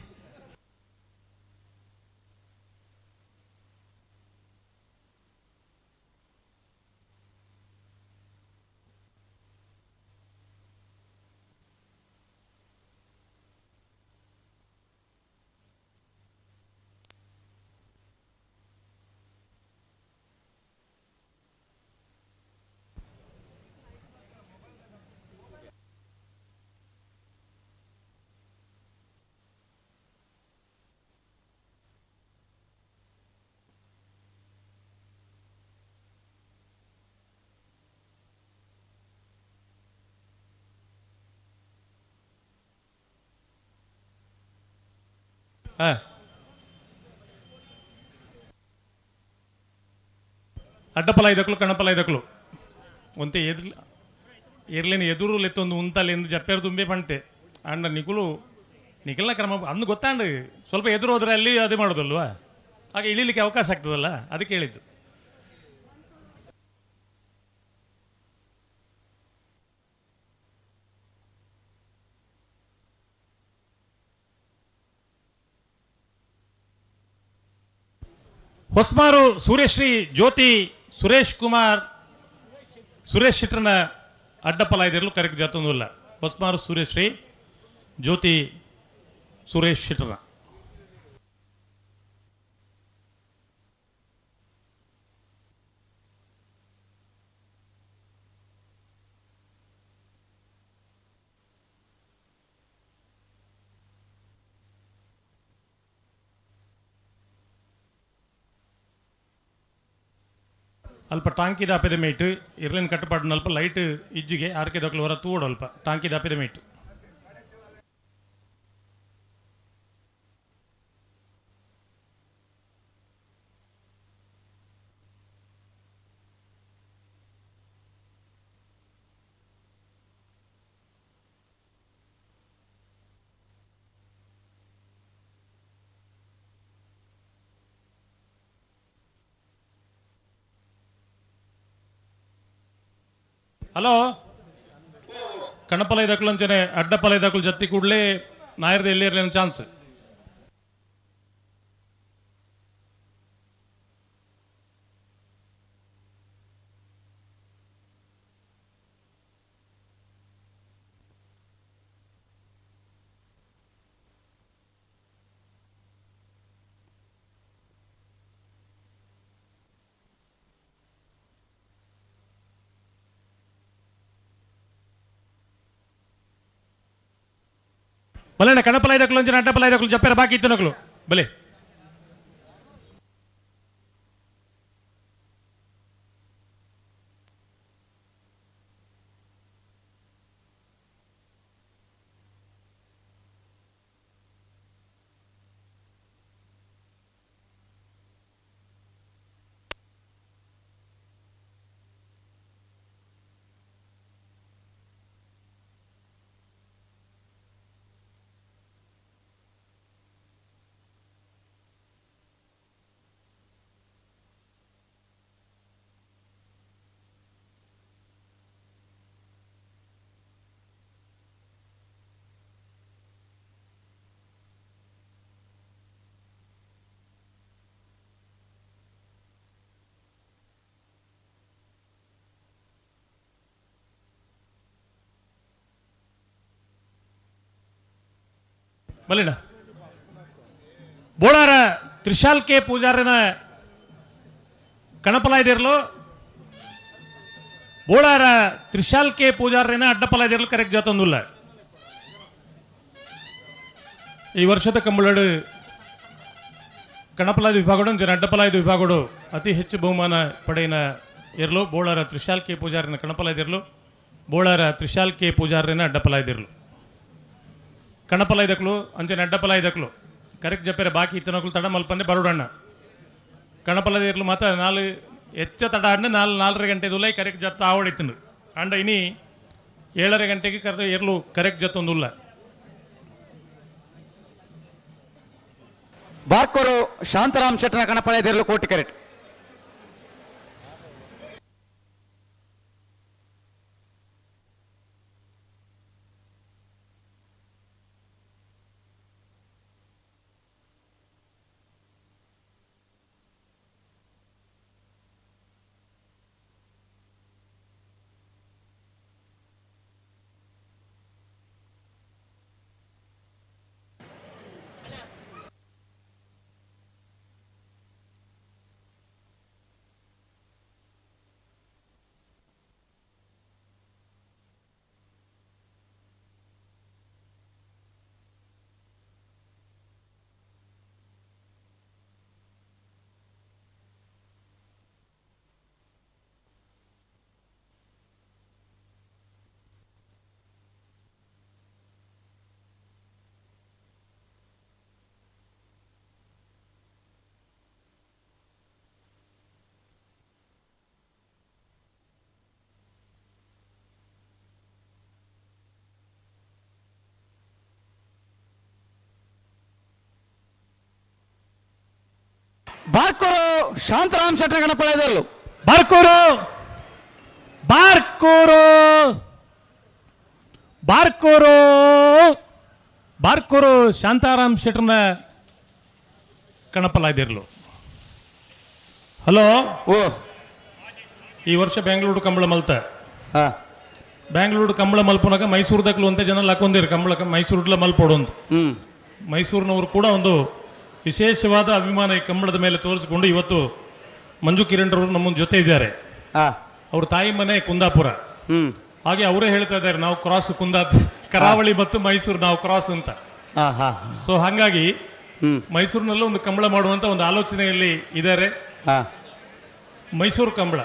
అడ్డపల ఐదకులు కణపల ఐదకులు ಒಂತೆ ಇರ್ಲೇನು ಎದುರು ಲೆತ್ತೊಂದು ಉಂತಲ್ಲಿ ಎಂದು ಜಪ್ಪೇರು ತುಂಬೆ ಪಂಟೆ ಅಂಡ ನಿಖಿಲ್ನ ಕ್ರಮ ಅಂದು ಗೊತ್ತಾಂಡು ಸ್ವಲ್ಪ ಎದುರು ಹೋದ್ರೆ ಅಲ್ಲಿ ಅದೇ ಮಾಡೋದಲ್ವಾ ಹಾಗೆ ಇಳಿಲಿಕ್ಕೆ ಅವಕಾಶ ಆಗ್ತದಲ್ಲ ಅದಕ್ಕೆ ಹೇಳಿದ್ದು ಹೊಸ್ಮಾರು ಸೂರ್ಯಶ್ರೀ ಜ್ಯೋತಿ ಸುರೇಶ್ ಕುಮಾರ್ ಸುರೇಶ್ ಶೆಟ್ಟರ್ನ ಅಡ್ಡಪಲ ಇದಿರಲು ಕರೆಕ್ಟ್ ಜಾತೊಂದಿಲ್ಲ ಹೊಸ್ಮಾರು ಸೂರ್ಯಶ್ರೀ ಜ್ಯೋತಿ ಸುರೇಶ್ ಶೆಟ್ಟರ್ನ ಅಲ್ಪ ಟಾಂಕಿ ದಾಪಿದ ಮೇಟು ಇರ್ಲಿನ ಕಟ್ಟುಪಾಡಿನ ಅಲ್ಪ ಲೈಟ್ ಇಜ್ಜಿಗೆ ಆರ್ಕೆ ದಕ್ಕಲು ಹೊರ ತೂಡು ಅಲ್ಪ ಟಾಂಕಿ ದಾಪಿದ ಮೇಟು ಹಲೋ ಕಣಪಲ ಇದಕ್ಕಲು ಅಂಚನೆ ಅಡ್ಡಪಲ ಇದಕ್ಕಲು ಜತ್ತಿ ಕೂಡಲೇ ನಾಯರ್ದ ಎಲ್ಲಿ ಇರಲಿ ಚಾನ್ಸ್ ಬಲೆ ಕಣಪಲ ಇದಕ್ಕಲು ಅಂಚನೆ ಅಡ್ಡಪಲ ಇದಕ್ಕಲು ಜಪ್ಪೆರ ಬಾಕಿ ಇತ್ತು ನಕಲು ಬಲೆ ಬಲಿನ ಬೋಳಾರ ತ್ರಿಶಾಲ್ ಕೆ ಪೂಜಾರನ ಕಣಪಲ ಇದಿರಲು ಬೋಳಾರ ತ್ರಿಶಾಲ್ ಕೆ ಪೂಜಾರನ ಅಡ್ಡಪಲ ಇದಿರಲು ಕರೆಕ್ಟ್ ಜಾತೊಂದಿಲ್ಲ ಈ ವರ್ಷದ ಕಂಬಳಡು ಕಣಪಲಾದ ವಿಭಾಗಡು ಜನ ಅಡ್ಡಪಲಾದ ವಿಭಾಗಡು ಅತಿ ಹೆಚ್ಚು ಬಹುಮಾನ ಪಡೆಯಿನ ಇರಲು ಬೋಳಾರ ತ್ರಿಶಾಲ್ ಕೆ ಪೂಜಾರನ ಕಣಪಲ ಇದಿರಲು ಬೋಳಾರ ತ್ರಿಶಾಲ್ ಕೆ ಪೂಜಾರನ ಅಡ್ಡಪಲ ಇದಿರಲು ಕಣಪಲ ಇದಕ್ಕಲು ಅಂಚನೆ ಅಡ್ಡಪಲ ಇದಕ್ಕಲು ಕರೆಕ್ಟ್ ಜಪ್ಪೆರೆ ಬಾಕಿ ಇತ್ತನಕಲು ತಡ ಮಲ್ಪಂದೆ ಬರೋಡಣ್ಣ ಕಣಪಲದ ಇರ್ಲು ಮಾತ್ರ ನಾಲ್ ಹೆಚ್ಚ ತಡ ಅಣ್ಣ 4:30 ಗಂಟೆದುಲ್ಲ ಕರೆಕ್ಟ್ ಜತ್ತ ಆವಡಿತ್ತು ಅಂಡ ಇನಿ 7:30 ಗಂಟೆಗೆ ಕರೆದು ಇರ್ಲು ಕರೆಕ್ಟ್ ಜತ್ತೊಂದುಲ್ಲ ಬಾರ್ಕೋರು ಶಾಂತರಾಮ್ ಶೆಟ್ಟನ ಕಣಪಳೆದಿರಲು ಕೋಟಿ ಕೆರೆಟ್. ಬಾರ್ಕೋರು ಶಾಂತರಾಮ್ ಶೆಟ್ಟನ ಕಣಪಳೆದಿರಲು ಬಾರ್ಕೂರು ಬಾರ್ಕೂರು ಬಾರ್ಕೂರು ಬಾರ್ಕೂರು ಶಾಂತಾರಾಮ್ ಶೆಟ್ಟರ್ನ ಕಣಪಲಾಯ್ದಿರ್ಲು. ಹಲೋ, ಓ ಈ ವರ್ಷ ಬೆಂಗಳೂರು ಕಂಬಳ ಮಲ್ತ ಬೆಂಗಳೂರು ಕಂಬಳ ಮಲ್ಪನಾಗ ಮೈಸೂರದಕ್ಲು ಅಂತ ಜನ ಹಾಕೊಂಡಿರಿ ಕಂಬಳ ಮೈಸೂರ್ಲ ಮಲ್ಪೋಡೊಂದು. ಮೈಸೂರಿನವರು ಕೂಡ ಒಂದು ವಿಶೇಷವಾದ ಅಭಿಮಾನ ಈ ಕಂಬಳದ ಮೇಲೆ ತೋರಿಸಿಕೊಂಡು ಇವತ್ತು ಮಂಜು ಕಿರಣ್ ರವರು ನಮ್ಮ ಜೊತೆ ಇದ್ದಾರೆ. ಅವ್ರ ತಾಯಿ ಮನೆ ಕುಂದಾಪುರ. ಹಾಗೆ ಅವರೇ ಹೇಳ್ತಾ ಇದ್ದಾರೆ ನಾವು ಕ್ರಾಸ್ ಕರಾವಳಿ ಮತ್ತು ಮೈಸೂರು ನಾವು ಕ್ರಾಸ್ ಅಂತ. ಸೊ ಹಾಗಾಗಿ ಮೈಸೂರಿನಲ್ಲೂ ಒಂದು ಕಂಬಳ ಮಾಡುವಂತ ಒಂದು ಆಲೋಚನೆಯಲ್ಲಿ ಇದ್ದಾರೆ. ಮೈಸೂರು ಕಂಬಳ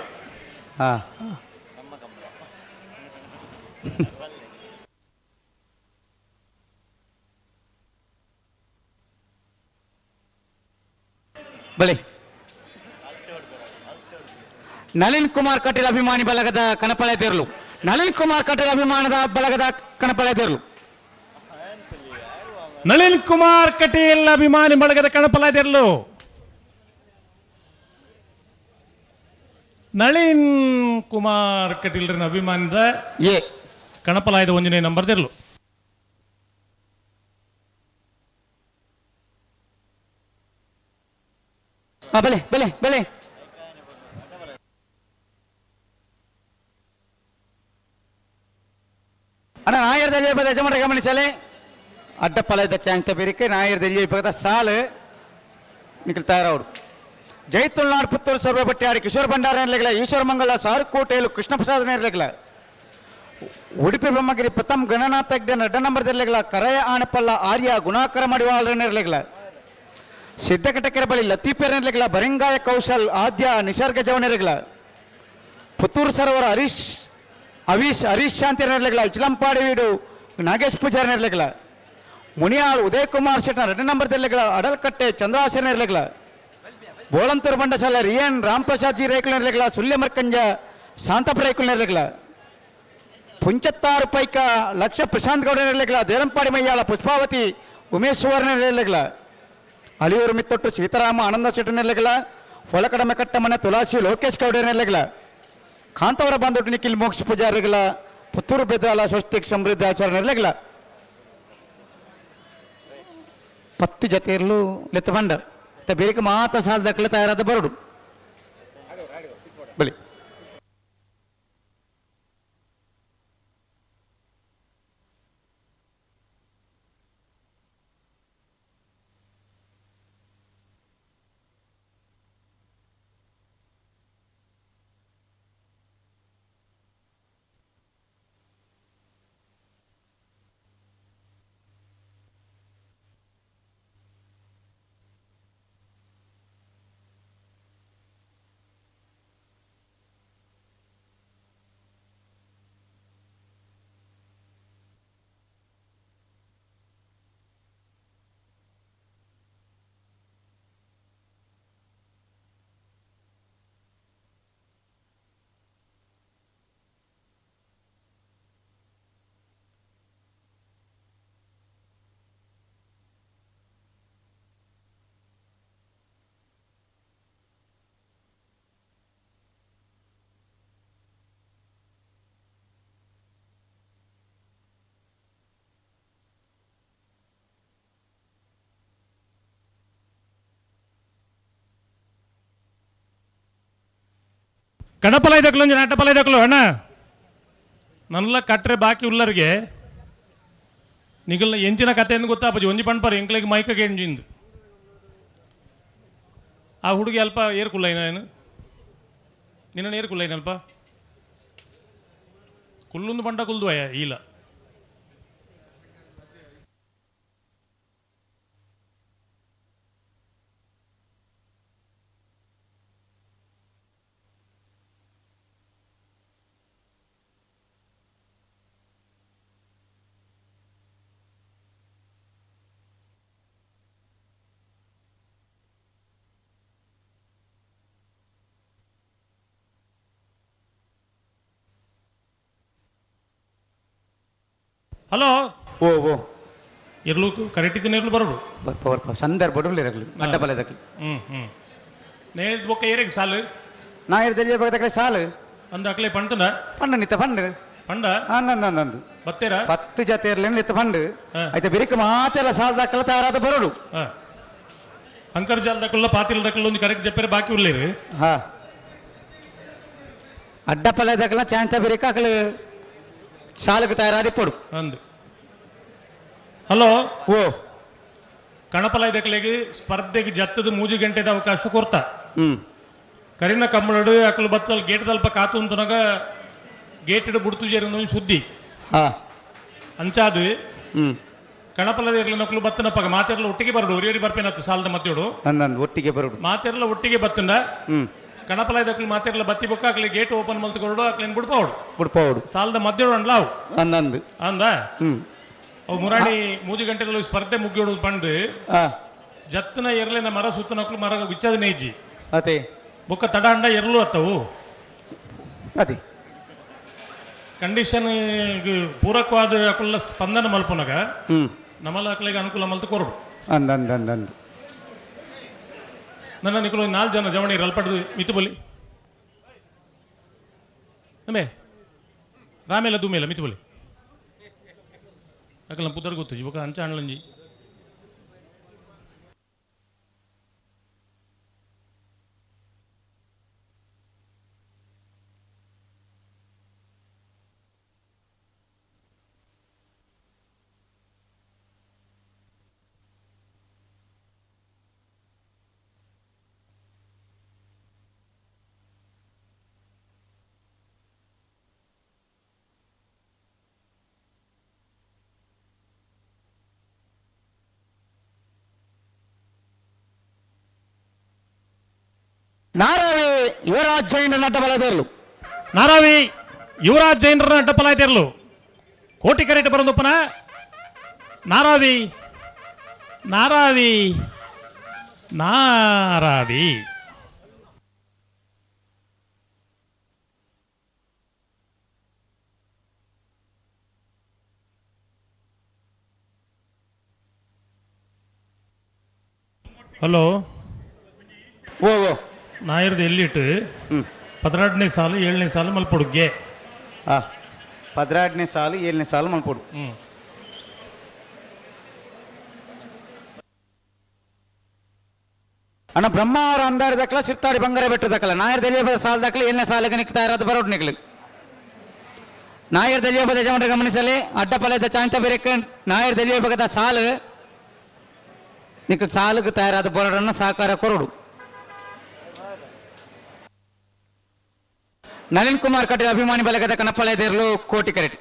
ಬಳಿ ನಳಿನ್ ಕುಮಾರ್ ಕಟೀಲ್ ಅಭಿಮಾನಿ ಬಳಗದ ಕಣಪಳೆದಿರಲು. ನಳಿನ್ ಕುಮಾರ್ ಕಟೀಲ್ ಅಭಿಮಾನದ ಬಳಗದ ಕಣಪಳೆದಿರಲು. ನಳಿನ್ ಕುಮಾರ್ ಕಟೀಲ್ ಅಭಿಮಾನಿ ಬಳಗದ ಕಣಪಲಾದಿರಲು. ನಳಿನ್ ಕುಮಾರ್ ಕಟೀಲ್ರನ ಅಭಿಮಾನದ ಕಣಪಲಾಯದ ಒಂಜನೇ ನಂಬರ್ದಿರಲು. ಬೆಲೆ ಬೆಲೆ ಬೆಲೆ ಅಣ್ಣ ನಾಯರ್ದಲ್ಲಿ ಯಜಮಾನ ಗಮನಿಸಲೆ ಅಡ್ಡಪ್ಪಲದ ಚಾಂತ ಬೇರಿಕೆ ನಾಯರ್ದಲ್ಲಿ ಇಪ್ಪದ ಸಾಲು ನಿಖಲ್ತಾರವರು ಜೈತುಲ್ನಾಡ್ ಪುತ್ತೂರು ಸರ್ವೆ ಬಟ್ಟಿಯಾಡಿ ಕಿಶೋರ್ ಭಂಡಾರ ಇರಲಿಲ್ಲ, ಈಶ್ವರ ಮಂಗಲ ಸಾರುಕೋಟೆಯಲು ಕೃಷ್ಣ ಪ್ರಸಾದನ ಇರಲಿಲ್ಲ, ಉಡುಪಿ ಬ್ರಹ್ಮಗಿರಿ ಪ್ರಥಮ್ ಗಣನಾಥ ಹೆಗ್ಡೆ ಅಡ್ಡ ನಂಬರ್ ಇರಲಿಲ್ಲ, ಕರಯ ಆಣಪಲ್ಲ ಆರ್ಯ ಗುಣಾಕರ ಮಾಡಿವಾಳ್ರನ್ನ ಇರಲಿಲ್ಲ, ಸಿದ್ದಕಟಕೆರೆ ಬಳಿ ಲತೀಫೇರನಿರಲಿಲ್ಲ, ಬರಿಂಗಾಯ ಕೌಶಲ್ ಆದ್ಯ ನಿಸರ್ಗ ಜವನಿರಲಿಲ್ಲ, ಪುತ್ತೂರು ಸರೋವರ ಹರೀಶ್ ಶಾಂತಿ ಇರಲಿಲ್ಲ, ಇಚ್ಲಂಪಾಡಿ ವೀಡು ನಾಗೇಶ್ ಪೂಜಾರನ ಇರಲಿಲ್ಲ, ಮುನಿಯಾಳ್ ಉದಯ್ ಕುಮಾರ್ ಶೆಟ್ಟನ ರೆಡ್ ನಂಬರ್ ಇರಲಿಲ್ಲ, ಅಡಲ್ಕಟ್ಟೆ ಚಂದ್ರಾಸನ ಇರಲಿಲ್ಲ, ಬೋಳಂತೂರು ಬಂಡಸಾಲ ರಿಯನ್ ರಾಮ್ ಪ್ರಸಾದ್ ಜಿ ರೇಕುಲ ಇರಲಿಲ್ಲ, ಸುಲ್ಯ ಮರ್ಕಂಜ ಶಾಂತಪ್ಪ ರೇಕುಲ ಇರಲಿಲ್ಲ, ಪುಂಚತ್ತಾರು ಪೈಕ ಲಕ್ಷ ಪ್ರಶಾಂತ್ ಗೌಡ ಇರಲಿಲ್ಲ, ದೇರಂಪಾಡಿ ಮಯ್ಯಾಳ ಪುಷ್ಪಾವತಿ ಉಮೇಶ್ ಸುವರ್ಣ ಇರಲಿಲ್ಲ, ಅಳಿಯೂರು ಮಿತ್ತೊಟ್ಟು ಸೀತಾರಾಮ ಆನಂದ ಶೆಟ್ಟನಿರಲಿಲ್ಲ, ಹೊಲಕಡಮೆ ಕಟ್ಟಮನೆ ತುಳಸಿ ಲೋಕೇಶ್ ಗೌಡನಿರಲಿಲ್ಲ, ಕಾಂತವರ ಬಂದೊಟ್ಟು ನಿಖಿಲ್ ಮೋಕ್ಷ ಪೂಜಾರಿಗಳ ಪುತ್ತೂರು ಬೆದ್ದಾಲ ಸ್ವಸ್ತಿಕ್ ಸಮೃದ್ಧ ಆಚರಣೆ ಇರಲಿಲ್ಲ, ಪತ್ತಿ ಜೊತೆ ಇರಲು ಲೆತ್ತ ಬಂಡ ಬೇರೆ ಮಾತ ಸಾಲ ದಕ್ಕಲೆ ತಯಾರಾದ ಬರಡು ಬಳಿ ಕಣಪಲ ಇದಕ್ಕಲು ಒಂಜಿ ಅಡ್ಡಪಲ ಇದಕ್ಕಲು ಅಣ್ಣ ನನ್ಲ ಕಟ್ರೆ ಬಾಕಿ ಉಳ್ಳರಿಗೆ ನಿಗಲ್ನ ಎಂಚಿನ ಕಥೆಯನ್ನು ಗೊತ್ತಾಪಜಿ ಒಂಜಿ ಪಣ್ಪರು ಎಂಕ್ಲಿಗೆ ಮೈಕಗೆ ಎಂಜಿಂದು ಆ ಹುಡುಗಿ ಅಲ್ಪ ಏರ್ಕುಲ್ಲೈನ ಏನು ನಿನ್ನ ಏರ್ಕುಲ್ಲೈನ ಅಲ್ಪ ಕುಲ್ಲೊಂದು ಪಂಡ ಕುಲ್ದುವಯ ಈಲ ಹಲೋ ಓ ಓ ಇರ್ಲು ಕರೆಕ್ಟ್ ಇತ್ತು ಇರ್ಲು ಬರೋಡು ಸಂದರ್ಭ ಇರಲಿ ಅಡ್ಡಬಲದಕ್ಕೆ ನೇರ್ ಬೊಕ್ಕ ಏರಿಗೆ ಸಾಲು ನಾ ಇರ್ದಲ್ಲಿ ಬಗ್ಗೆ ಸಾಲು ಅಂದ ಅಕ್ಲೆ ಪಂತನ ಪಂಡ ನಿತ್ತ ಪಂಡ ಪಂಡ ಅಂದಂದು ಬತ್ತೇರ 10 ಜೊತೆ ಇರ್ಲಿ ನಿತ್ತ ಪಂಡು ಆಯ್ತಾ ಬಿರಿಕ ಮಾತೆಲ್ಲ ಸಾಲದಾಕಲ್ಲ ತಯಾರಾದ ಬರೋಡು ಅಂಕರ್ಜಾಲದಕ್ಕಲ್ಲ ಪಾತಿಲ್ದಕ್ಕಲ್ಲ ಒಂದು ಕರೆಕ್ಟ್ ಜಪ್ಪರೆ ಬಾಕಿ ಉಳ್ಳೇರಿ ಹಾ ಅಡ್ಡಪಲ್ಲದಕ್ಕಲ್ಲ ಚಾಂತ ಬಿರಿಕ ಅಕಲು ಸಾಲಕ್ಕೆ ತಯಾರಾದಿ ಪಡು ಅಂದು ಹಲೋ ಓ ಕಣಪಲ ಇದಕ್ಲೆಗೆ ಸ್ಪರ್ಧೆಗೆ ಜತ್ತದ 3 ಗಂಟೆದ ಅವಕಾಶ ಕೊರ್ತ ಹ್ಮ್ ಕರಿನ ಕಮ್ಮಳಡು ಅಕಲು ಬತ್ತಲ್ ಗೇಟ್ ದಲ್ಪ ಕಾತು ಅಂತನಾಗ ಗೇಟ್ ಇಡು ಬುಡ್ತು ಜೇರಿನ ಸುದ್ದಿ ಹಾ ಅಂಚಾದು ಹ್ಮ್ ಕಣಪಲದ ಇರ್ಲಿ ನಕಲು ಬತ್ತನಪ್ಪ ಮಾತೆರ್ಲ ಒಟ್ಟಿಗೆ ಬರಡು ಒರಿಯರಿ ಬರ್ಪೇನತ್ತು ಸಾಲದ ಮತ್ತೋಡು ಅಂದಂದು ಒಟ್ಟಿಗೆ ಬರೋಡು ಮಾತೆರ್ಲ ಒಟ್ಟಿಗೆ ಬತ್ತಂದ ಹ್ಮ್ ಕಣಪಲ ಇದಕ್ಲಿ ಮಾತೆರ್ಲ ಬತ್ತಿ ಬೊಕ್ಕ ಅಕ್ಲಿ ಗೇಟ್ ಓಪನ್ ಮಲ್ತುಕೊಡು ಅಕ್ಲೇನ್ ಬಿಡ್ಪೋಡು ಬಿಡ್ಪೋಡು ಸಾಲದ ಮಧ್ಯೋಡು ಅಂಡ್ಲಾವು ಅಂದಂದು ಅಂದ ಹ್ಮ್ ಅವು ಮುರಾಣಿ 3 ಗಂಟೆದಲ್ಲಿ ಸ್ಪರ್ಧೆ ಮುಗಿಯೋಡು ಪಂಡು ಹಾ ಜತ್ತನ ಎರ್ಲಿನ ಮರ ಸುತ್ತನಕ್ಲು ಮರ ವಿಚ್ಚದ ನೇಜಿ ಅದೇ ಬೊಕ್ಕ ತಡ ಅಂಡ ಎರ್ಲು ಅತ್ತವು ಅದೇ ಕಂಡೀಷನ್ ಪೂರಕವಾದ ಅಕುಲ್ಲ ಸ್ಪಂದನ ಮಲ್ಪುನಗ ಹ್ಮ್ ನಮ್ಮಲ್ಲ ಅಕ್ಲಿಗೆ ಅನುಕೂಲ ಮಲ್ತು ಕೊರಡು ಅಂದಂದಂದಂದು ನನ್ನ ನಿಕಲು 4 ಜನ ಜವಣಿ ರಲ್ಪಡ್ದು ಮಿತು ಬಲಿ ನಮೇ ರಾಮೇಲ ದುಮೇಲ ಮಿತು ಬಲಿ ಅಕಲ ಪುದರ್ ಗೊತ್ತು ಬೊಕ್ಕ ಅಂಚ ಅಣ್ಲಂಜಿ ನಾರಾವಿ ಯುವರಾಜ್ ಜೈನ ಅಡ್ಡಬಲದರ್ಲು ನಾರಾವಿ ಯುವರಾಜ್ ಜೈನರ ಅಡ್ಡಪಲ ಐತಿರ್ಲು ಕೋಟಿ ಕರೆಕ್ಟ್ ಬರೋದಪ್ಪನ ನಾರಾವಿ ನಾರಾವಿ ನಾರಾವಿ ಹಲೋ ಓ ಓ ನಾಯರ್ದು ಎಲ್ಲಿಟ್ಟು 16ನೇ ಸಾಲು 7ನೇ ಸಾಲು ಮಲ್ಪೊಡುಗೆ ಹಾ 16ನೇ ಸಾಲು 7ನೇ ಸಾಲು ಮಲ್ಪೊಡು ಅಣ್ಣ ಬ್ರಹ್ಮಾವರ ಅಂದಾರದಕ್ಕಲ ಸಿರ್ತಾಡಿ ಬಂಗಾರ ಬೆಟ್ಟದಕ್ಕಲ ನಾಯರ್ ದಲಿಯಬದ ಸಾಲದಕ್ಕಲ 7ನೇ ಸಾಲಿಗೆ ನಿಕ್ತಾ ಇರೋದು ಬರೋಡು ನಿಕ್ಲಿ ನಾಯರ್ ದಲಿಯಬದ ಯಜಮಾನರು ಗಮನಿಸಲಿ ಅಡ್ಡಪಲದ ಚಾಂತ ಬೇರೆಕ್ಕೆ ನಾಯರ್ ದಲಿಯಬದ ಸಾಲು ನಿಕ್ ಸಾಲಿಗೆ ತಯಾರಾದ ಬರೋಡನ್ನು ಸಾಕಾರ ಕೊರಡು ನಳಿನ್ ಕುಮಾರ್ ಕಟೀಲ್ ಅಭಿಮಾನಿ ಬಲಗದ ಕನಪ್ಪಳ ಎದಿರ್ಲು ಕೋಟಿ ಕರೆಟ್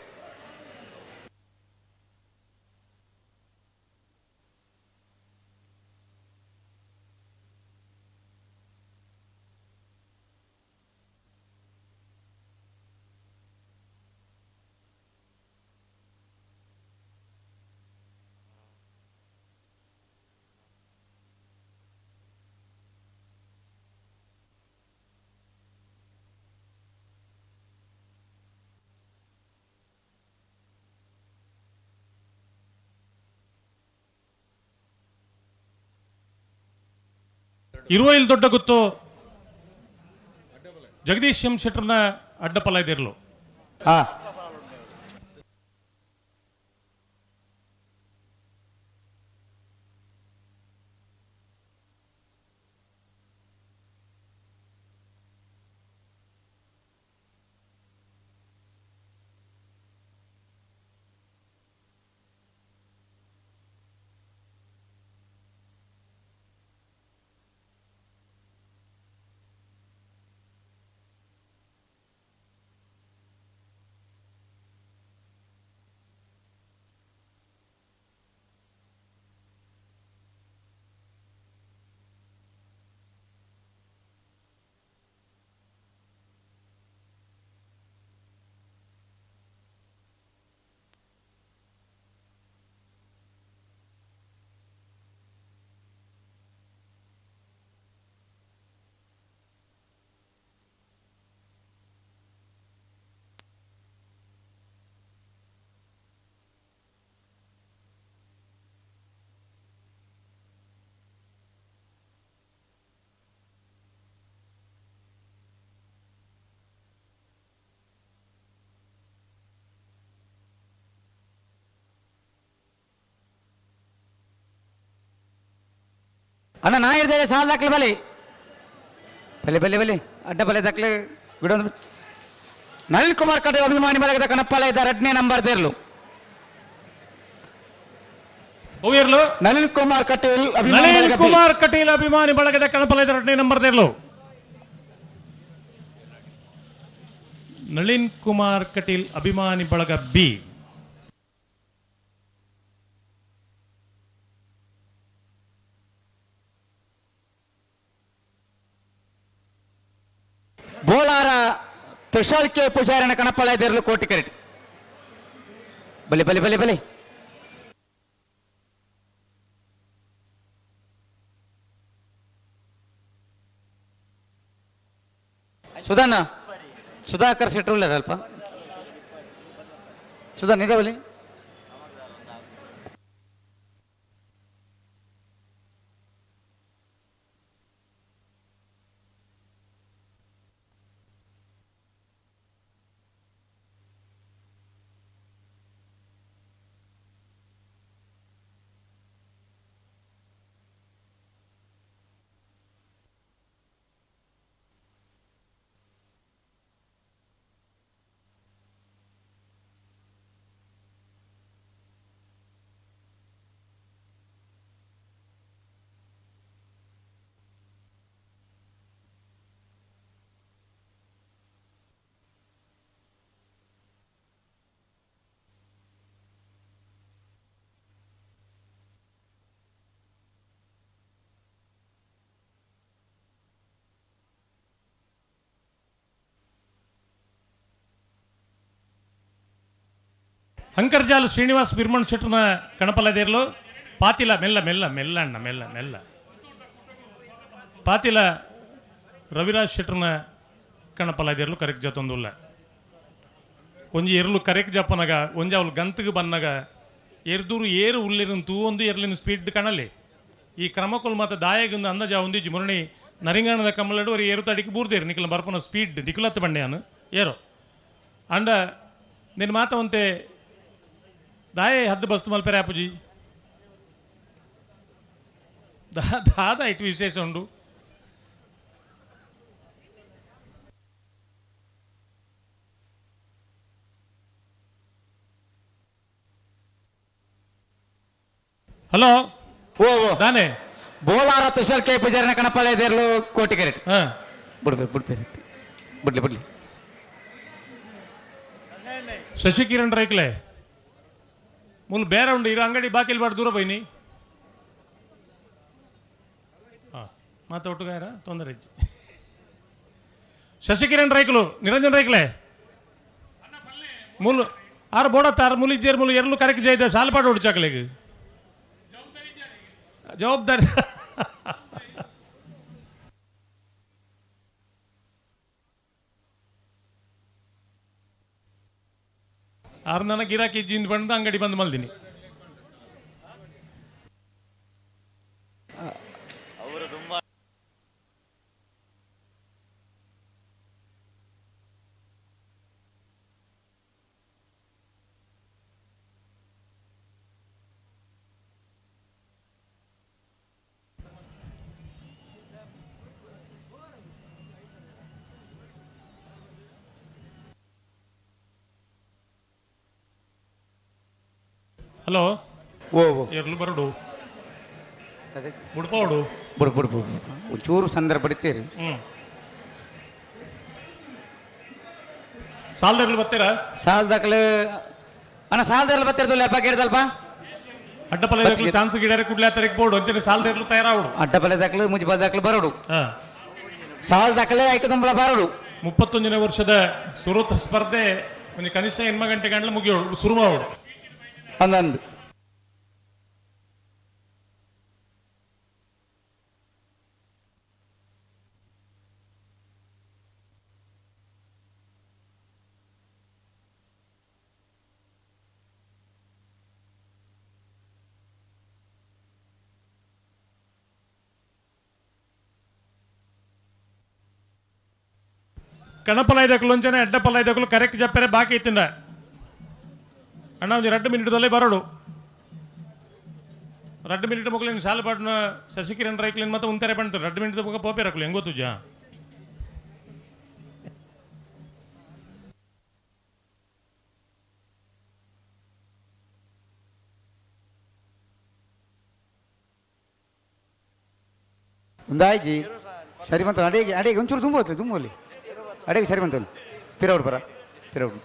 ಇರುವ ಇಲ್ಲಿ ದೊಡ್ಡ ಗೊತ್ತು ಜಗದೀಶ್ ಎಂ ಶೆಟ್ಟರ್ನ ಅಡ್ಡಪಲ ಇದಿರ್ಲು ಹಾ ಅಣ್ಣ ನಾ ಇರ್ದೇವೆ ಸಾಲ ದಾಖಲೆ ಬಲೆ ಬಲೆ ಬಲೆ ಬಲೆ ಅಡ್ಡ ಬಲೆ ದಾಖಲೆ ಬಿಡೋದು ನಳಿನ್ ಕುಮಾರ್ ಕಟೀಲ್ ಅಭಿಮಾನಿ ಬಳಗದ ಕಣಪಾಲಯದ 2ನೇ ನಂಬರ್ ದೇರ್ಲು ಹೋಗಿರ್ಲು ನಳಿನ್ ಕುಮಾರ್ ಕಟೀಲ್ ನಳಿನ್ ಕುಮಾರ್ ಕಟೀಲ್ ಅಭಿಮಾನಿ ಬಳಗದ ಕಣಪಾಲಯದ 2ನೇ ನಂಬರ್ ದೇರ್ಲು ನಳಿನ್ ಕುಮಾರ್ ಕಟೀಲ್ ಅಭಿಮಾನಿ ಬಳಗ ಬಿ. ಬೋಳಾರ ತುಷಾಲ್ ಕೆ ಪೂಜಾರಿನ ಕಣಪಾಲಯದಿರಲು ಕೋಟಿ ಕರೆಟ್ ಬಲೆ ಬಲೆ ಬಲೆ ಬಲೆ ಸುಧಾನ ಸುಧಾಕರ್ ಶೆಟ್ರು ಅಲ್ಪ ಸುಧಾನ್ ಇದೆ ಬಲಿ ಅಂಕರ್ಜಾಲ್ ಶ್ರೀನಿವಾಸ್ ಬಿರ್ಮಣ್ ಶೆಟ್ಟರ್ನ ಕಣಪಾಲಯದಿರಲು ಪಾತಿಲ ಮೆಲ್ಲ ಮೆಲ್ಲ ಮೆಲ್ಲ ಅಣ್ಣ ಮೆಲ್ಲ ಮೆಲ್ಲ ಪಾತಿಲ ರವಿರಾಜ್ ಶೆಟ್ಟರ್ನ ಕಣಪಾಲಯದಿರಲು ಕರೆಕ್ಟ್ ಜೊತೊಂದುಲ್ಲ ಒಂಜಿ ಎರ್ಲು ಕರೆಕ್ಟ್ ಜಪ್ಪನಾಗ ಒಂಜಿ ಅವ್ಲು ಗಂತಗೆ ಬನ್ನಾಗ ಎರ್ದೂರು ಏರು ಉಳ್ಳಿನ ತೂವೊಂದು ಎರ್ಲಿನ ಸ್ಪೀಡ್ ಕಾಣಲ್ಲಿ ಈ ಕ್ರಮಕ್ಕೂ ಮತ್ತು ದಾಯಗಿಂದ ಅಂದಾಜ ಒಂದಿಜ್ಜಿ ಮುರಣಿ ನರಿಂಗಾಣದ ಕಮ್ಮಲಡು ಅವ್ರು ಏರು ತಡಿಕೆ ಬೂರ್ದೇರು ನಿಖಲ ಬರ್ಪನ ಸ್ಪೀಡ್ ನಿಖಲತ್ತು ಬಂಡೆಯಾನು ಏರೋ ಅಂಡ ನಿನ್ನ ಮಾತವಂತೆ ದಾಯ ಹದ್ದು ಬಸ್ತು ಮಲ್ಪೆರೆ ಆಪುಜಿ ದಾದ ಇಟ್ಟು ವಿಶೇಷ ಉಂಡು ಹಲೋ ಓ ದಾನೆ ಬೋಲಾರ ತುಷಾಲ್ ಕೆ ಪೂಜಾರಿನ ಕಣಪಾಲಯದಿರಲು ಕೋಟಿ ಕರೆಟ್ ಬಿಡ್ಬೇಕು ಬಿಡ್ಬೇರಿ ಬಿಡ್ಲಿ ಬಿಡ್ಲಿ ಶಶಿಕಿರಣ್ ರೈಕ್ಲೆ ಮುಲ್ ಬೇರೆ ಉಂಡು ಇರೋ ಅಂಗಡಿ ಬಾಕಿಲ್ ಬಾಡ್ ದೂರ ಬೈನಿ ಮಾತ ಒಟ್ಟುಗಾರ ತೊಂದರೆ ಇಜ್ಜಿ ಶಶಿಕಿರಣ್ ರೈಕ್ಲು ನಿರಂಜನ್ ರೈಕ್ಲೆ ಮುಲ್ ಆರು ಬೋಡತ್ತಾರ ಮುಲ್ ಇಜ್ಜೇರ್ ಮುಲ್ ಎರಲು ಕರೆಕ್ಟ್ ಜೈದ ಸಾಲ್ಪಾಡು ಹೊಡ್ಚಾಕ್ಲೆಗ್ ಜವಾಬ್ದಾರಿ ಆರು ನನಗೆ ಗಿರಾಕಿ ಇಜ್ಜಿಂದ ಬಂದು ಅಂಗಡಿ ಬಂದು ಮಲ್ದಿನಿ ಹಲೋ ಓ ಎರ್ಲು ಬರಡು ಬುಡ್ಪೋಡು ಬಿಡು ಬಿಡು ಬಿಡು ಒಂಚೂರು ಸಂದರ್ಭ ಬಿಡ್ತೀರಿ ಸಾಲದಾರ್ಲು ಬರ್ತೀರಾ ಸಾಲ ದಾಖಲೆ ಅಣ್ಣ ಸಾಲದಾರ್ಲು ಬರ್ತಿರ್ದಲ್ಲ ಅಪ್ಪ ಕೇಳ್ದಲ್ಪ ಅಡ್ಡಪಲ್ಲ ಚಾನ್ಸ್ ಗಿಡರೆ ಕುಡ್ಲೆ ತರಕ್ ಬೋರ್ಡು ಅಂತೀನಿ ಸಾಲದಾರ್ಲು ತಯಾರಾವಡು ಅಡ್ಡಪಲ್ಲೆ ದಾಖಲೆ ಮುಜಿಬ ದಾಖಲೆ ಬರೋಡು ಸಾಲ ದಾಖಲೆ ಐಕ ತುಂಬಳ ಬರೋಡು 31ನೇ ವರ್ಷದ ಸುರತ ಸ್ಪರ್ಧೆ ಒಂದು ಕನಿಷ್ಠ 8 ಗಂಟೆ ಗಂಟಲು ಮುಗಿಯೋಡು ಶುರು ಮಾಡೋಡು ಅಂದಂದು ಕಣಪಲಾಯ್ದಕ್ಕಲು ಅಂಚನೆ ಅಡ್ಡಪಲಾಯ್ದಕ್ಕಲು ಕರೆಕ್ಟ್ ಜಪ್ಪರೆ ಬಾಕಿ ಇತ್ತಿಂದ ಅಣ್ಣ ಒಂದು 2 ಮಿನಿಟ್ದಲ್ಲೇ ಬರೋಡು 2 ಮಿನಿಟ್ ಮಕ್ಕಳು ಸಾಲ ಪಾಟ್ನ ಶಶಿಕಿರಣ್ ರೈಕ್ಲಿನ್ ಮತ್ತೆ ಉಂತಾರೆ ಬಂತು 2 ಮಿನಿಟ್ ಮಗ ಪೋಪೆ ರಕ್ಲು ಹೆಂಗ್ ಗೊತ್ತುಜ ಒಂದಾಯ್ಜಿ ಸರಿ ಬಂತ ಅಡಿಗೆ ಒಂಚೂರು ತುಂಬಲಿ ಅಡಿಗೆ ಸರಿ ಬಂತಲ್ಲಿ ಪಿರೌಡ್ ಬರ ಪಿರೌಡ್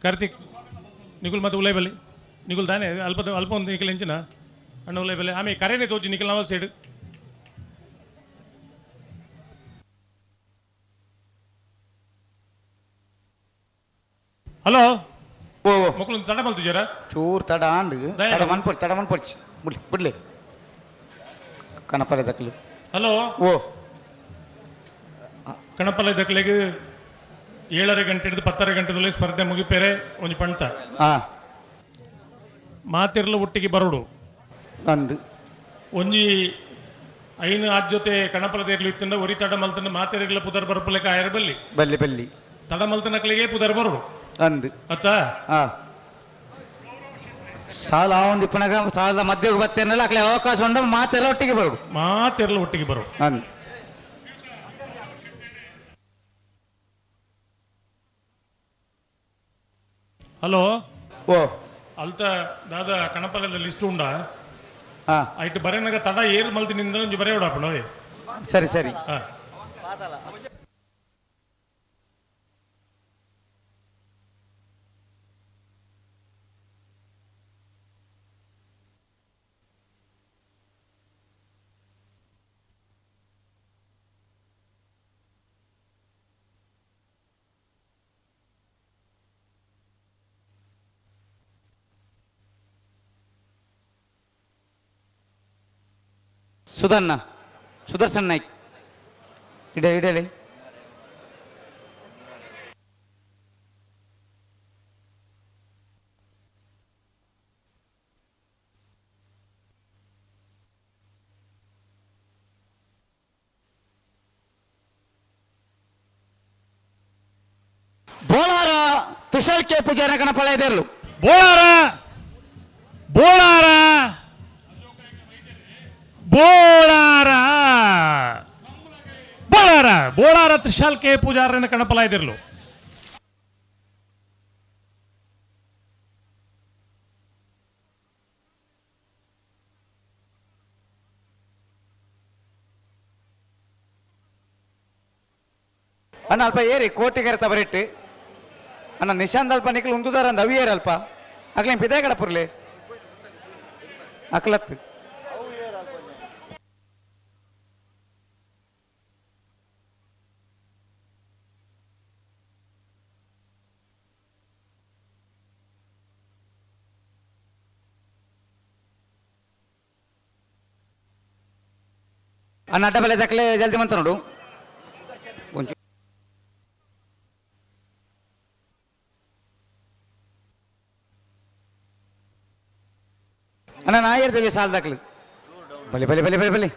ಕಾರ್ತಿಕ್ ನಿಗುಲ್ ಮತ್ತೆ ಉಲೈ ಬಲ್ಲಿ ನಿಗುಲ್ ತಾನೇ ಅಲ್ಪ ಒಂದು ನಿಖಿಲ್ ಹೆಂಚಿನ ಅಣ್ಣ ಉಲೈ ಬಲ್ಲಿ ಆಮೇಲೆ ಕರೆನೇ ತೋಜಿ ನಿಖಿಲ್ ನಾವು ಸೈಡ್ ಹಲೋ ಓ ಮಕ್ಕಳು ತಡ ಮಲ್ತು ಜರ ಚೂರ್ ತಡ ಆಂಡ್ ತಡ ಮನ್ಪಡ್ಚಿ ಬಿಡ್ಲಿ ಕನಪಲೆ ದಕ್ಲಿ ಹಲೋ ಓ ಕಣಪಲೆ ದಕ್ಲೆಗೆ 7:30 ಗಂಟೆ ಹಿಡಿದು 10:30 ಗಂಟೆದಲ್ಲಿ ಸ್ಪರ್ಧೆ ಮುಗಿಪೇರೆ ಒಂದು ಪಂಟ ಮಾತಿರ್ಲ ಒಟ್ಟಿಗೆ ಬರೋಡು ಅಂದು ಒಂಜಿ ಐನು ಆದ ಜೊತೆ ಕಣಪಲ ತೇರ್ಲು ಇತ್ತಂದ ಒರಿ ತಡ ಮಲ್ತಂದ ಮಾತಿರ್ಲ ಪುದರ್ ಬರಪಲೆಕ ಆಯರ ಬಲ್ಲಿ ಬಲ್ಲಿ ತಡ ಮಲ್ತನಕ್ಲಿಗೆ ಪುದರ್ ಬರೋಡು ಅಂದು ಅತ್ತ ಸಾಲ ಒಂದು ಇಪ್ಪನಾಗ ಸಾಲದ ಮಧ್ಯಕ್ಕೆ ಬರ್ತೇನಲ್ಲ ಅಕ್ಲೆ ಅವಕಾಶ ಉಂಡ ಮಾತೆಲ್ಲ ಒಟ್ಟಿಗೆ ಬರೋಡು ಅಂದು ಹಲೋ ಓ ಅಲ್ತ ದಾದ ಕಣಪಲದ ಲಿಸ್ಟ್ ಉಂಡ ಆಯ್ತು ಬರೇನಾಗ ತಡ ಏರ್ ಮಲ್ತಿನಿಂದ ಒಂಜಿ ಬರೇ ಉಡಾಪಣ ಸರಿ ಸುದರ್ಶನ್ ನಾಯ್ಕ್ ಇಡಲಿ ಬೋಳಾರ ತುಷಾಲ್ ಕೆ ಪೂಜಾರ ಗಣಪಳ ಇದೆರ್ಲು ಬೋಳಾರ ತ್ರಿಶಾಲ್ ಕೆ ಪೂಜಾರನ ಕಣಪಲ ಇದಿರ್ಲು ಅಣ್ಣ ಅಲ್ಪ ಏರಿ ಕೋಟಿಗೆರೆ ತಬರಿಟ್ಟು ಅಣ್ಣ ನಿಶಾಂತ್ ಅಲ್ಪ ನಿಖಲ್ ಉಂದುದಾರ ಅಂದ ಅವಿ ಏರಲ್ಪ ಅಕ್ಲೇನ್ ಪಿದೇ ಕಡಪುರ್ಲಿ ಅಕ್ಲತ್ ಅಣ್ಣ ಅಡ್ಡ ಬಲೆ ದಕ್ಲೆ ಜಲ್ದಿ ಮಂತ ನೋಡು ಅಣ್ಣ ನಾ ಇರ್ದೇವಿ ಸಾಲ ದಾಕ್ಲಿ ಬಲಿ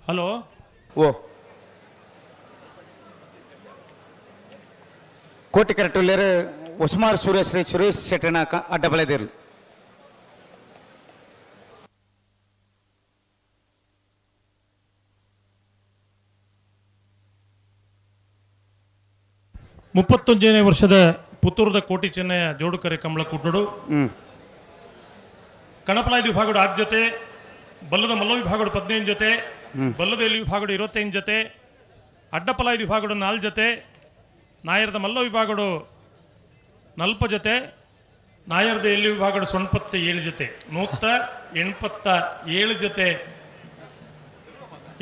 ಹಲೋ ಓ ಕೋಟಿ ಕರೆಕ್ಟುಲ್ಲೇರು ಉಸ್ಮಾರ್ ಸುರೇಶ್ ಶೆಟ್ಟನ ಅಡ್ಡ ಬಳೆದಿರ್ಲು ಮುಪ್ಪತ್ತೊಂದನೇ ವರ್ಷದ ಪುತ್ತೂರದ ಕೋಟಿ ಚೆನ್ನಯ ಜೋಡುಕರೆ ಕಮಲ ಕುಟ್ಟಡು ಕಣಪಲಾಯಿ ವಿಭಾಗದ 8 ಜೊತೆ ಬಲ್ಲದ ಮಲ್ಲ ವಿಭಾಗದ 15 ಜೊತೆ ಬಲ್ಲದ ಎಲ್ಲಿ ವಿಭಾಗದ 25 ಜೊತೆ ಅಡ್ಡಪಲಾಯಿ ವಿಭಾಗದ 4 ಜೊತೆ ನಾಯರದ ಮಲ್ಲ ವಿಭಾಗದ 40 ಜೊತೆ ನಾಯರದ ಎಲ್ಲಿ ವಿಭಾಗದ 97 ಜೊತೆ 187 ಜೊತೆ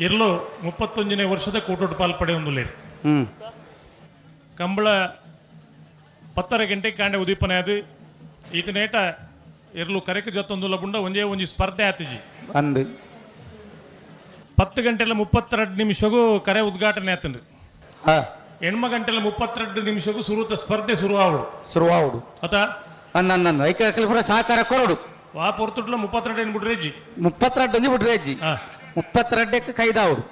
ಇರ್ಲು 31ನೇ ವರ್ಷದ ಕೂಟೋಟ ಪಾಲ್ಪಡೆ ಒಂದು ಕಂಬಳ 10 ಗಂಟೆಗೆ ಕಾಂಡೆ ಉದೀಪನೆ ಅದು ಈತನೇಟ ಇರ್ಲು ಕರೆಕ್ ಜೊತ್ತೊಂದು ಬುಂಡ ಒಂಜಿ ಸ್ಪರ್ಧೆ ಆತಜಿ ಅಂದು 10 ಗಂಟೆಲ 32 ನಿಮಿಷಗೂ ಕರೆ ಉದ್ಘಾಟನೆ ಆತಂದು ಹೆಣ್ಮ ಗಂಟೆಲ 32 ನಿಮಿಷಗೂ ಸ್ಪರ್ಧೆ ಶುರುವಾವುಡು ಅತ ನನ್ನ ಐಕಲ್ ಪೂರ ಸಹಕಾರ ಕೊರಡು ವಾ ಪೊರ್ತುಟ್ಲ 32 ಏನು ಬಿಡ್ರೆಜ್ಜಿ 32 ಒಂಜಿ ಬಿಡ್ರೆಜ್ಜಿ 32ಕ್ಕೆ ಕೈದಾವುಡು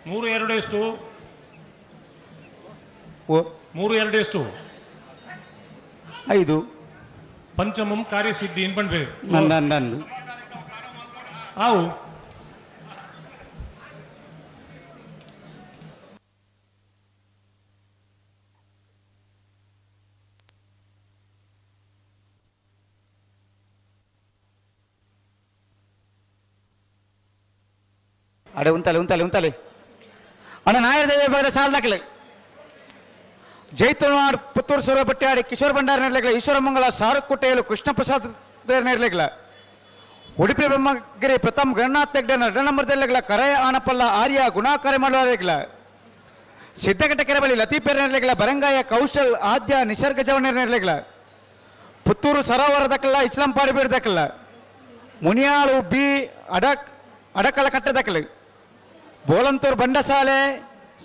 3-2 ಎಷ್ಟು ಓ 3-2 ಎಷ್ಟು 5 ಪಂಚಮಂ ಕಾರ್ಯಸಿದ್ಧಿ ಏನು ಪಂಡ್ಬೇಕು ನಂದು ಆವು ಅಡೆ ಉಂತಲೆ ಅಣ್ಣ ನಾಯರ್ ದೇವಿ ಭಾಗದ ಸಾಲ ದಾಖಲೆ ಜೈತುನಾಡ್ ಪುತ್ತೂರು ಸೂರಬಟ್ಟಾಡಿ ಕಿಶೋರ್ ಭಂಡಾರ ನಿರ್ಲೆಗಳ ಈಶ್ವರ ಮಂಗಲ ಶಾರುಖ್ ಕುಟ್ಟೆಯಲು ಕೃಷ್ಣ ಪ್ರಸಾದ್ ನಿರ್ಲೆಗಳ ಉಡುಪಿ ಬ್ರಹ್ಮಗಿರಿ ಪ್ರಥಮ್ ಗಣನಾಥ್ ಹೆಗ್ಡೆ ಎರಡ ನಂಬರ್ ದೆಲ್ಲೆಗಳ ಕರೆ ಆನಪಲ್ಲ ಆರ್ಯ ಗುಣಾಕರೆ ಮಾಡುವರೆಗಳ ಸಿದ್ದಗಟ್ಟ ಕೆರೆಬಳಿ ಲತೀಪೇರ್ ನಿರ್ಲೆಗಳ ಬರಂಗಾಯ ಕೌಶಲ್ ಆದ್ಯ ನಿಸರ್ಗ ಜವಣರ್ ನಿರ್ಲೆಗಳ ಪುತ್ತೂರು ಸರೋವರ ದಕ್ಕಲ್ಲ ಇಸ್ಲಾಂಪಾಡಿ ಬೀಡ್ ದಕ್ಕಲ್ಲ ಮುನಿಯಾಳು ಬಿ ಅಡಕಲ ಕಟ್ಟ ದಕ್ಕಲು ಬೋಲಂತೂರು ಬಂಡಸಾಲೆ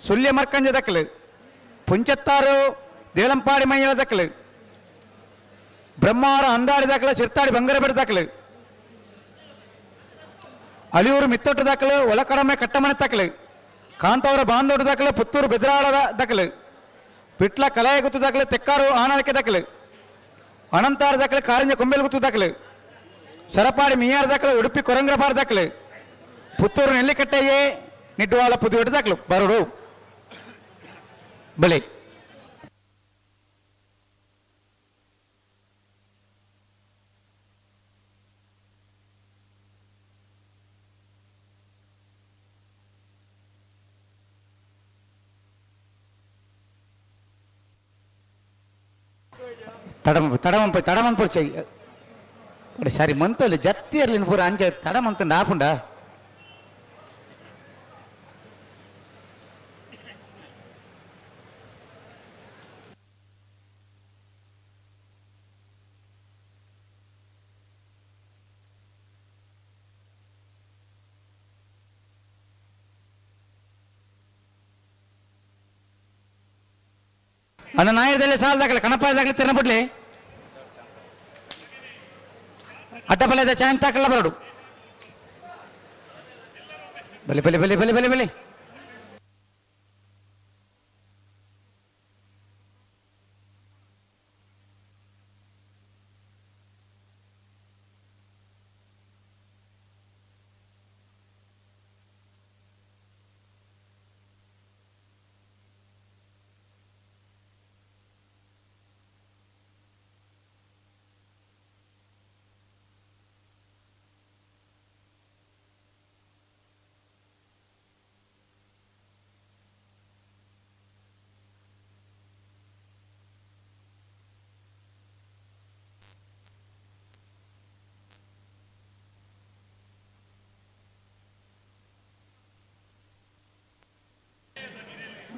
ಸುಲ್ಯ ಮರ್ಕಂಜ ದಕ್ಕಲು ಪುಂಚತ್ತಾರು ದೇಲಂಪಾಡಿ ಮೈಯಳ ದಕ್ಕಲು ಬ್ರಹ್ಮಾವರ ಅಂದಾಡಿ ದಕ್ಕಲು ಸಿರ್ತಾಡಿ ಬಂಗರಬೇಡ ದಕ್ಕಲು ಅಲಿಯೂರು ಮಿತ್ತೊಟ್ಟು ದಕ್ಕಲು ಒಳಕಡಮೆ ಕಟ್ಟಮನೆ ದಕ್ಕಲು ಕಾಂತವರ ಬಾಂದೋಡು ದಕ್ಕಲು ಪುತ್ತೂರು ಬೆದರಾಳದ ದಕ್ಕಲು ಪಿಟ್ಲ ಕಲಾಯ ಗುತ್ತು ದಕ್ಕಲು ತೆಕ್ಕಾರು ಆನಳಕ್ಕೆ ದಕ್ಕಲು ಅನಂತಾರ ದಕ್ಕಲು ಕಾರಿಂಜ ಕೊಂಬೆಲ್ ಗುತ್ತು ದಕ್ಕಲು ಸರಪಾಡಿ ಮಿಯಾರ್ ದಕ್ಕಲು ಉಡುಪಿ ಕೊರಂಗ್ರಪಾರ ದಕ್ಕಲು ಪುತ್ತೂರು ನೆಲ್ಲಿಕಟ್ಟೆಯೇ ನಿಡ್ವಾಳ ಪುದುವೆಟ್ಟು ದಕ್ಕಲು ಬರೋಡು ಬೆಳೆ ತಡಮನ್ ಪೊಚ್ಚ ಸಾರಿ ಮಂತಲ್ಲಿ ಜತ್ತಿ ಇರ್ಲಿನ ಪೂರ ಅಂಜ ತಡಮಂತ ಆಪುಂಡ ಅಣ್ಣ ನಾಯದಲ್ಲಿ ಸಾಲ ದಾಖಲೆ ಕಣಪಾಯ ದಾಖಲೆ ತಿನ್ನಬಿಡ್ಲಿ ಅಡ್ಡಪಲ್ಯದ ಚಾಯನ್ ತಾಕಲ್ಲ ಬರಡು ಬಲಿ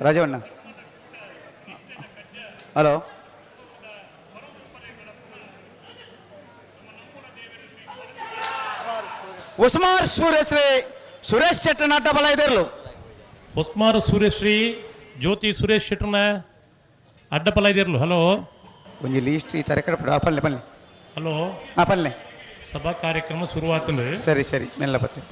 ರಾಜವಣ್ಣ ಹಲೋ ಉಸ್ಮಾರ್ ಸೂರ್ಯಶ್ರೀ ಸುರೇಶ್ ಶೆಟ್ಟರ್ ನಾಟ ಬಲ ಇದಿರ್ಲು ಉಸ್ಮಾರ್ ಸೂರ್ಯಶ್ರೀ ಜ್ಯೋತಿ ಸುರೇಶ್ ಶೆಟ್ಟರ್ನ ಅಡ್ಡಪಲ ಇದಿರ್ಲು ಹಲೋ ಒಂಜಿ ಲೀಸ್ಟ್ ಈ ತರ ಕಡೆ ಪಲ್ಲೆ ಹಲೋ ಪಲ್ಲೆ ಸಭಾ ಕಾರ್ಯಕ್ರಮ ಶುರುವಾತಂದ್ರೆ ಸರಿ ಮೆಲ್ಲ ಬತ್ತೆ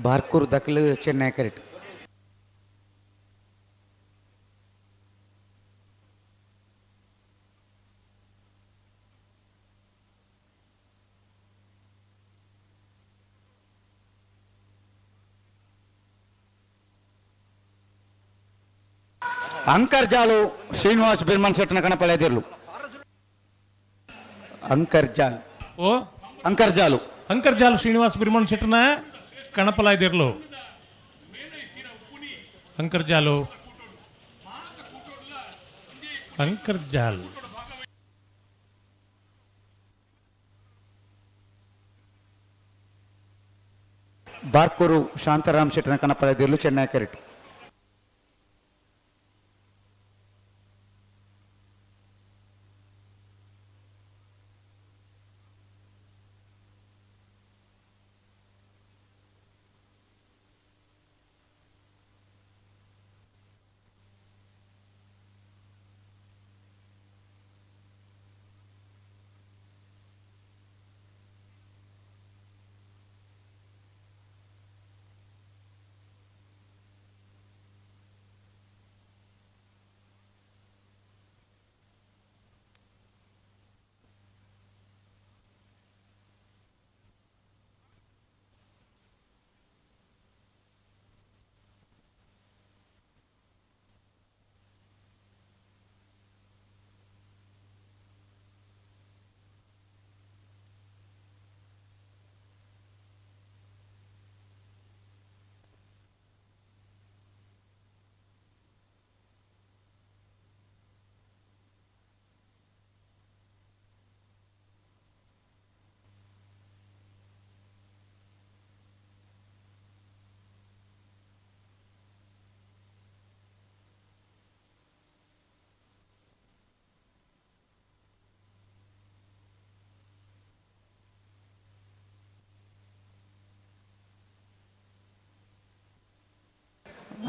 ಬಾರ್ಕೂರು ದಕ್ಕಲು ಚೆನ್ನೈ ಕರೆಕ್ಟ್. ಅಂಕರ್ಜಾಲು ಶ್ರೀನಿವಾಸ್ ಬಿರ್ಮನ್ ಶೆಟ್ಟನ ಕಣಪಳೆದಿರ್ಲು. ಅಂಕರ್ಜಾಲ್ ಓ ಅಂಕರ್ಜಾಲು ಅಂಕರ್ಜಾಲ್ ಶ್ರೀನಿವಾಸ್ ಬಿರ್ಮನ್ ಶೆಟ್ಟನ ಕಣಪಲ ಇದಿರ್ಲು. ಅಂಕರ್ಜಾಲು ಅಂಕರ್ಜಾಲ್ ಬಾರ್ಕೂರು ಶಾಂತಾರಾಮ್ ಶೆಟ್ಟನ ಕಣಪಳೆದಿರ್ಲು ಚೆನ್ನೈ ಕರೆಕ್ಟ್.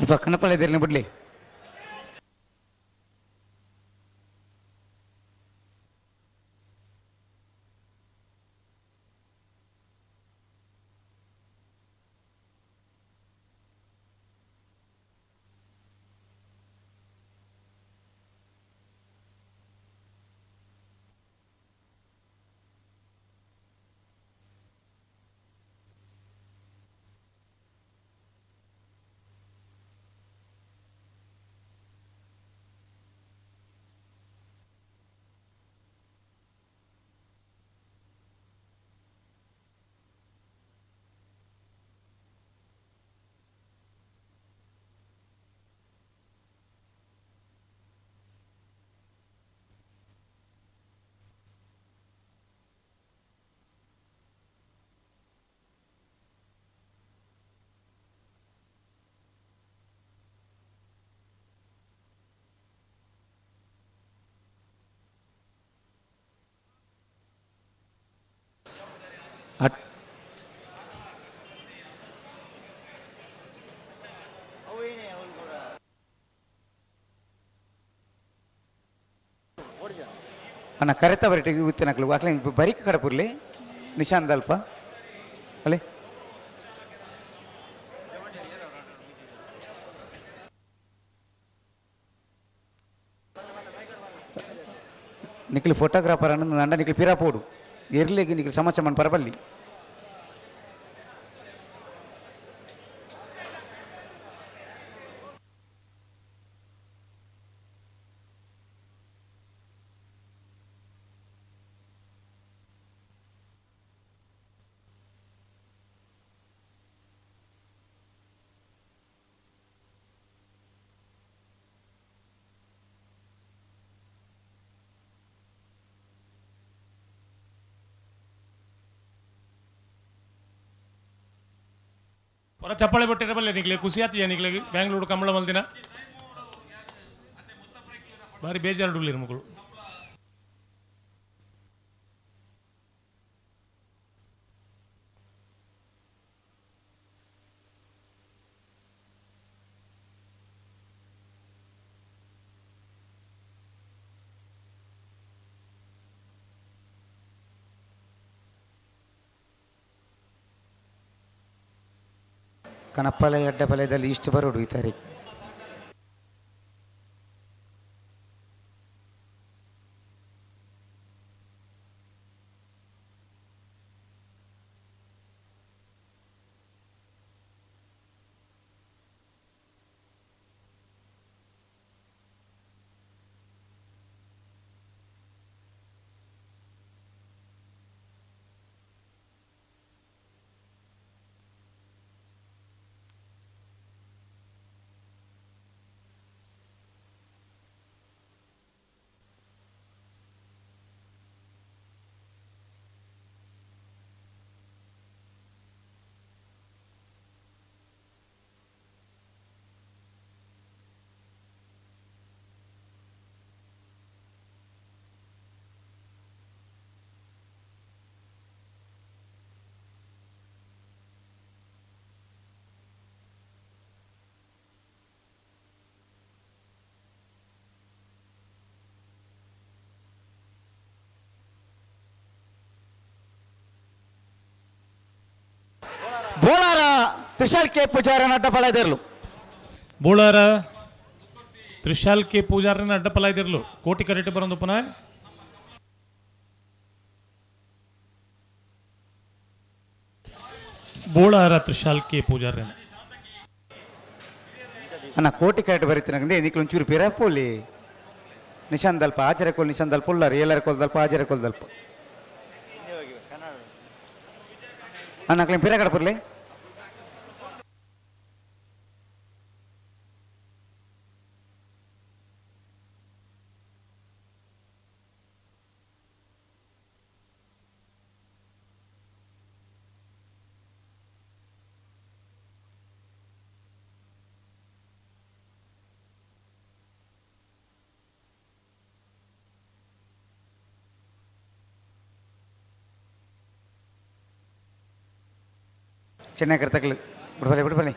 ಅಲ್ಪ ಕಣಪಳೆದಿರ್ಲಿ ಬಿಡ್ಲಿ. ಅಣ್ಣ ಕರೆತ ಬರೀ ಉತ್ತಿನಕ್ಲು ಅಕ್ಲ ಬರೀಕ್ ಕಡಪುರ್ಲಿ ನಿಶಾಂತ್ ಅಲ್ಪ ಅಲ್ಲೇ ನಿಖಿಲ್ ಫೋಟೋಗ್ರಾಫರ್ ಅನ್ನೋದು ನಂಡ ನಿಖಿಲ್ ಪಿರಾ ಪೋಡು ಎರ್ಲಿಗೆ ನಿಖಿಲ್ ಸಮಸ್ಯೆ ಮನ್ ಪರಬಲ್ಲಿ ಹೊರ ಚಪ್ಪಾಳೆ ಬಟ್ಟಿರಬಲ್ಲೆ ನಿಕ್ಲೆ ಖುಷಿ ಆತಿಯ ನಿಕ್ಲೆ ಬ್ಯಾಂಗ್ಳೂರು ಕಂಬಳ ಮಲ್ದಿನ ಬಾರಿ ಬೇಜಾರುಡ್ಲಿರು ಮಕ್ಕಳು. ಕಣಪಾಲಯ ಅಡ್ಡಪಾಲಯದಲ್ಲಿ ಇಷ್ಟು ಬರೋಡು ಈ ತಾರೀಕು. ಬೋಳಾರ ತ್ರಿಶಾಲ್ ಕೆ ಪೂಜಾರನ ಅಡ್ಡಪಾಲಯದಿರ್ಲು. ಬೋಳಾರ ತ್ರಿಶಾಲ್ ಕೆ ಪೂಜಾರನ ಅಡ್ಡಪಾಲಯದಿರ್ಲು. ಕೋಟಿ ಕರೆಕ್ಟ್ ಬರೋದು ಪುನಃ. ಬೋಳಾರ ತ್ರಿಶಾಲ್ ಕೆ ಪೂಜಾರನ ಅಣ್ಣ ಕೋಟಿ ಕರೆಕ್ಟ್ ಬರೀತಿನಂದೆ ನಿಕ್ಲು ಒಂಚೂರು ಪಿರಪೋಲಿ ನಿಶಾಂತ್ ದಲ್ಪ ಆಚಾರ್ಯ ಕೋಲ್ ನಿಶಾಂತ್ ದಲ್ಪ ಉಳ್ಳಾರಿ ಎಲ್ಲರ ಕೋಲ್ ದಲ್ಪ ಆಚಾರ್ಯ ಕೋಲ್ ದಲ್ಪ ಅಣ್ಣ ಕ್ಲೇಮ್ ಪಿರ ಕಡಪರ್ಲಿ. ಚೆನ್ನೈ ಕರ್ತಕ್ಲು ಬಿಡ್ಬಲೆ ಬಿಡ್ಬಲೆ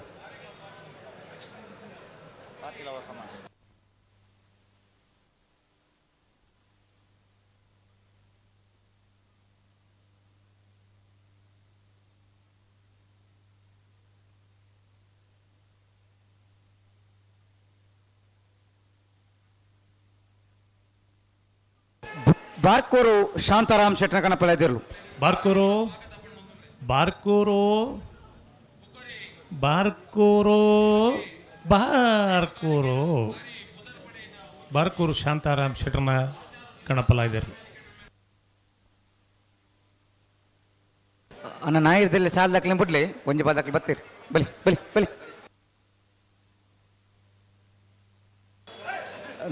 ಬಾರ್ಕೋರು ಶಾಂತಾರಾಮ್ ಶೆಟ್ನ ಕಣಪಾಲಯದಿರ್ಲು. ಬಾರ್ಕೋರು ಬಾರ್ಕೋರು ಬಾರ್ಕೋರು ಬಾರ್ಕೋರು ಬಾರ್ಕೋರು ಶಾಂತಾರಾಮ್ ಶೆಟ್ರನ ಕಣಪಾಲಯದಿರ್ಲು. ಅಣ್ಣ ನಾಯಿರದಲ್ಲಿ ಸಾಲ ದಾಖಲೆ ಬಿಡ್ಲಿ ಒಂಜಿ ಬಾಲ್ ದಾಖಲೆ ಬತ್ತೀರಿ ಬಲಿ ಬಲಿ ಬಲಿ.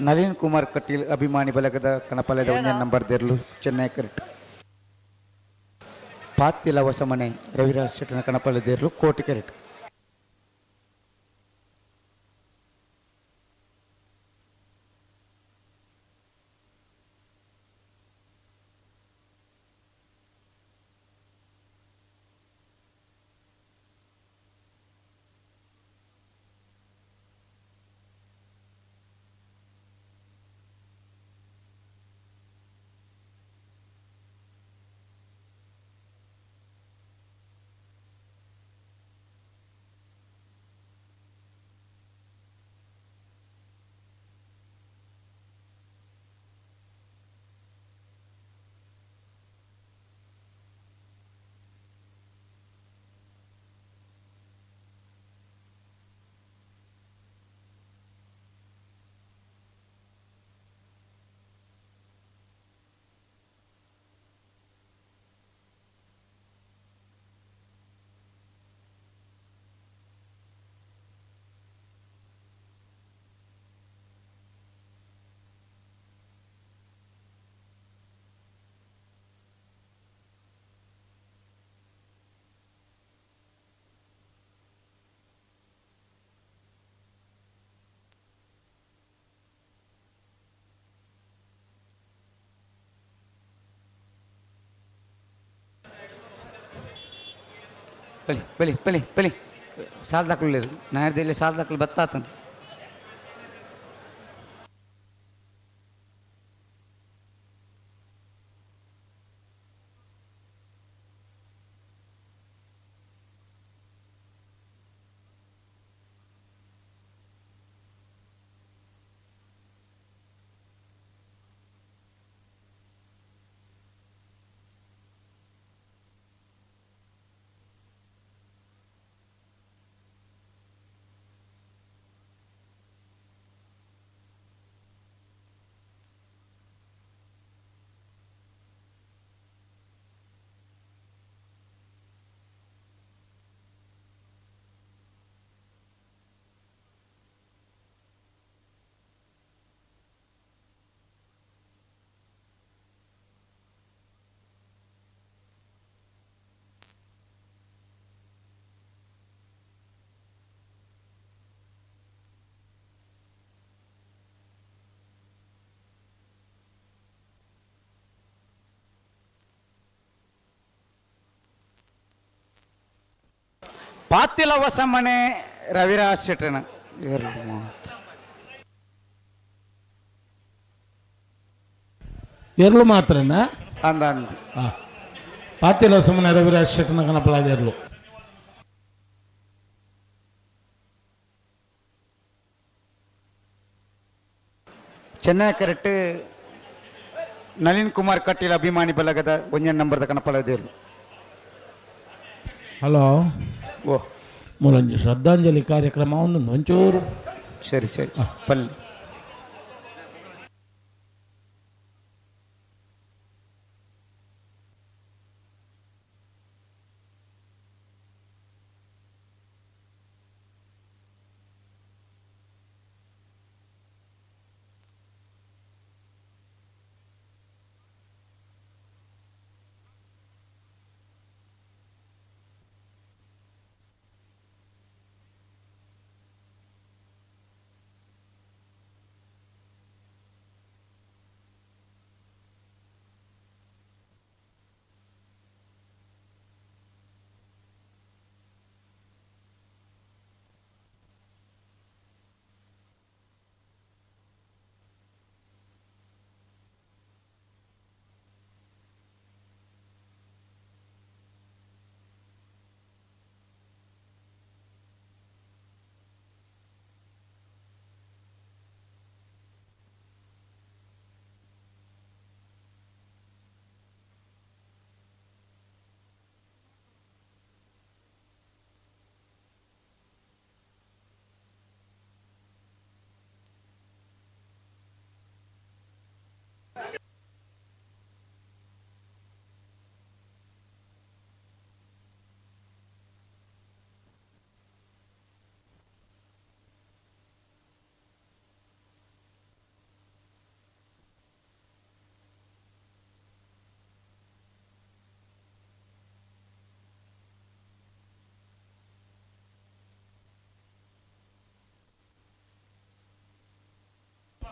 ನಳಿನ್ ಕುಮಾರ್ ಕಟೀಲ್ ಅಭಿಮಾನಿ ಬಲಗದ ಕಣಪಾಲಯದ ಒಂದನೇ ನಂಬರ್ ದೇರ್ಲು ಚೆನ್ನೈ ಕರೆಕ್ಟ್. ಪಾತಿಲ ಹೊಸಮನೆ ರವಿರಾಜ್ ಶೆಟ್ಟನ ಕಣಪಾಲಯದೇರ್ಲು ಕೋಟಿ ಕರೆಕ್ಟ್. ಬಲಿ ಬಲಿ ಬಲಿ ಬಲಿ ಸಾಲ ದಾಖಲು ನಾಯರ್ದಲ್ಲಿ ಸಾಲ ದಾಖಲು ಬತ್ತಾತನ. ಪಾತಿಲ ಹೊಸ ಮನೆ ರವಿರಾಜ್ ಶೆಟ್ಟಣ ಎರಡು ಮಾತ್ರ. ಎರ್ಲು ಮಾತ್ರನಾ ಅಂದ ಅಂದ ಪಾತಿಲ ಸುಮ್ಮನೆ ರವಿರಾಜ್ ಶೆಟ್ಟನ ಕನಪಲಾದ ಎರ್ಲು. ಚೆನ್ನೈ ಕರೆಕ್ಟ್ ನಳಿನ್ ಕುಮಾರ್ ಕಟೀಲ್ ಅಭಿಮಾನಿ ಬಲಗದ ಒಂಜನ ನಂಬರ್ದ ಕನಪಲಾದ ಎರ್ಲು. ಹಲೋ ಓ ಮೂಲಂಜಿ ಶ್ರದ್ಧಾಂಜಲಿ ಕಾರ್ಯಕ್ರಮ ಒಂದು ಒಂಚೂರು. ಸರಿ ಸರಿ ಪಲ್ಲಿ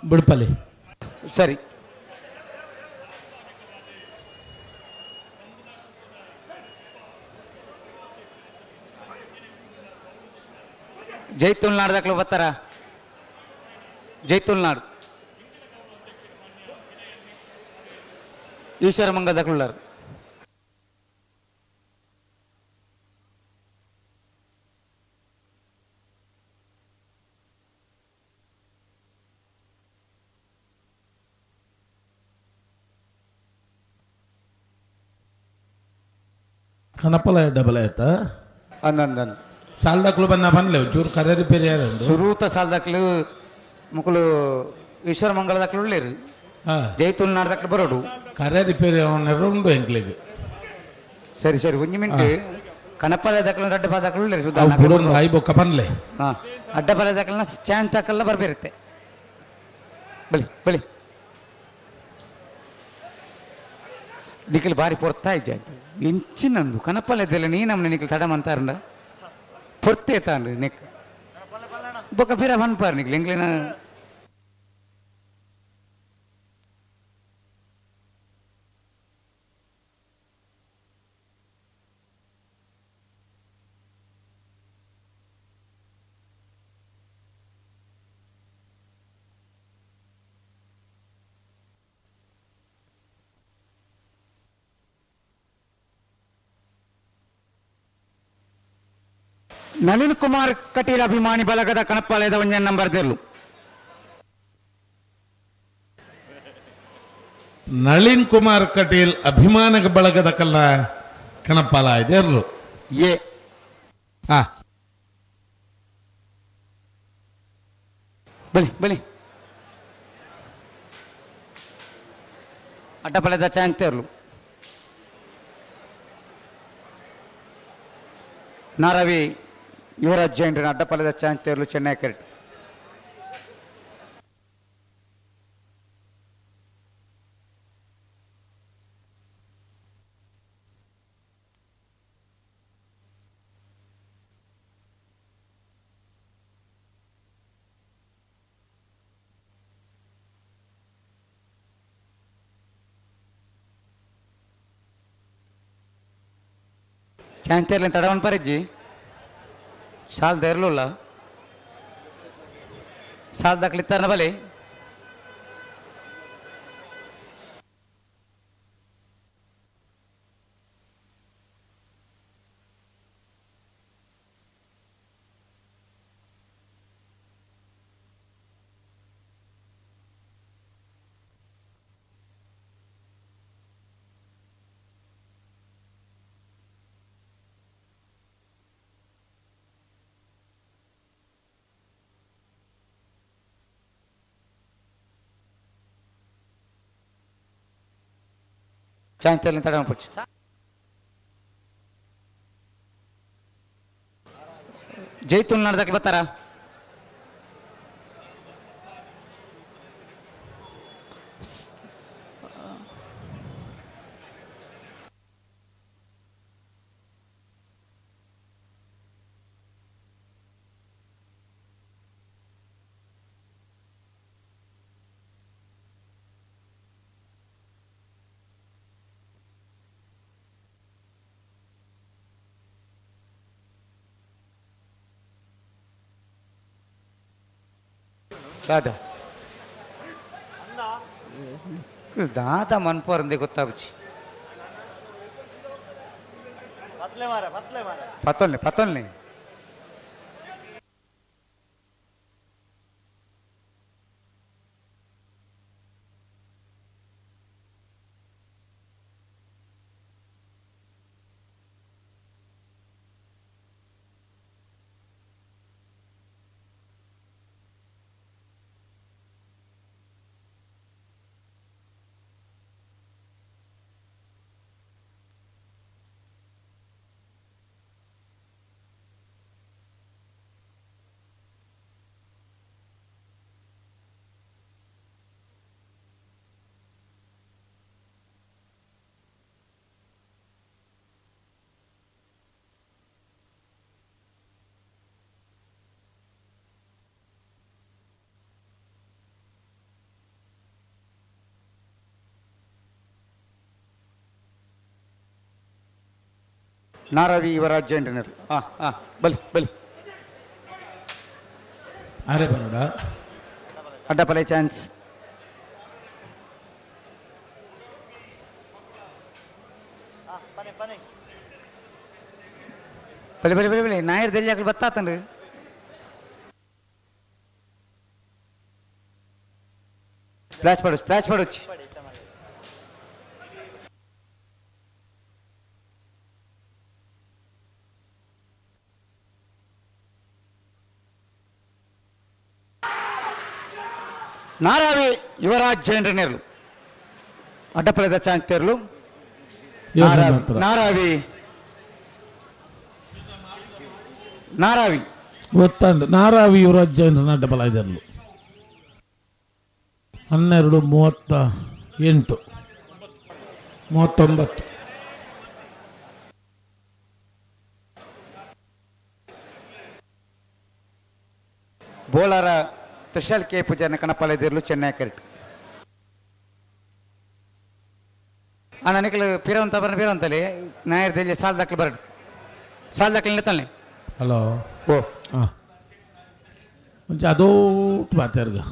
ಬಿಡ್ಪಲ್ಲಿ ಸರಿ. ಜೈತುಲ್ನಾಡ್ ದಾಖಲು ಬರ್ತಾರ. ಜೈತುಲ್ನಾಡ್ ಈಶ್ವರ ಮಂಗ ದಾಖಲು ಕನಪಲ ಡಬಲ್ ಆಯ್ತಾ ಅಂದಂದ ಸಾಲದಾಕ್ಲು ಬನ್ನ ಬನ್ಲೆ ಒಂಚೂರು ಕರೆ ರಿಪೇರಿ ಯಾರು ಸುರೂತ ಸಾಲದಾಕ್ಲು ಮುಕ್ಕಲು ಈಶ್ವರ ಮಂಗಳ ದಾಖಲು ಉಳ್ಳೇರು. ಜೈತುಲ್ನಾಡ್ ದಾಖಲು ಬರೋಡು ಕರೆ ರಿಪೇರಿ ಉಂಡು ಎಂಕ್ಲಿಗೆ. ಸರಿ ಸರಿ ಒಂಜಿ ಮಿನಿಟ್. ಕನಪಲ ದಾಖಲು ಅಡ್ಡಪಾಲ ದಾಖಲು ಉಳ್ಳೇರು ಸುದ್ದ ಐ ಬೊಕ್ಕ ಬನ್ಲೆ. ಹಾಂ ಅಡ್ಡಪಾಲ ದಾಖಲನ ಚಾನ್ ತಾಕಲ್ಲ ಬರ್ಬೇರುತ್ತೆ. ಬಳಿ ಬಳಿ ನಿಖಿಲ್ ಬಾರಿ ಪೊರ್ತಾ ಇಜ್ಜ ಆಯ್ತು ಎಂಚಿನಂದು ಕನಪಲ್ಲದಲ್ಲ ನೀ ನಮ್ಮನೆ ನಿಖಿಲ್ ತಡ ಮಂತಾರಂಡ ಪೊರ್ತೆ ತಾಂಡು ನೆಕ್ ಬೊಕ್ಕ ಫಿರ ಬನ್ಪಾರ ನಿಖಿಲ್ ಎಂಗ್ಲಿನ ನಳಿನ್ ಕುಮಾರ್ ಕಟೀಲ್ ಅಭಿಮಾನಿ ಬಲಗದ ಕನಪಾಲಯದ ಒಂಜನ ನಂಬರ್ ತೆರ್ಲು. ನಳಿನ್ ಕುಮಾರ್ ಕಟೀಲ್ ಅಭಿಮಾನ ಬಳಗದ ಕಲ್ಲ ಕಣಪಾಲ ಇದೆರ್ಲು ಏ ಬಲಿ ಬಲಿ ಅಡ್ಡಪಾಲದ ಚಾಂಗ್ ತೆರ್ಲು. ನಾರವಿ ಯುವರಾಜ್ ಜೈನ್ರನ್ನ ಅಡ್ಡಪಾಲದ ಚಾಂಗ್ ತೆರ್ಲು ಚೆನ್ನೈ ಕೆರೆಟ್. ಚಾಂಗ್ ತೆರ್ಲಿ ತಡವನ್ ಪರಿಜ್ಜಿ शाल धरलोला शाल दाखलित्ताना भले चांचल तड़ा पुछ जैतून नड़दಕ್ಕೆ ಬರ್ತಾರಾ दादा दादा मन पर गोत्ता पतलने पतलने नारावी युवराज जैंडनर बली बली अरे बरोडा अड्डा पले चांस बले बले बले बले नायर दिल्ली अकल बत्ता तंड फ्लैश पड़ो नारावी युवराज जैंडनेर्लु अड्डपलेद चांचतेर्लु नारावी नारावी ಗೊತ್ತಂಡು ನಾರಾವಿ ಯುವರಾಜ್ ಜೈನರನ್ನ ಅಡ್ಡಬಲ ಇದರಲು 12:38 39 ಬೋಳಾರ त्रिशल के पूजन कनपल्ली चेन्नई करेक्ट अनिकल पीरवंत पीरवंतली नायर दिल्ली साल दाखल बरड साल दाखल तलने हलो ओ म्हणजे अदोट बातेर ग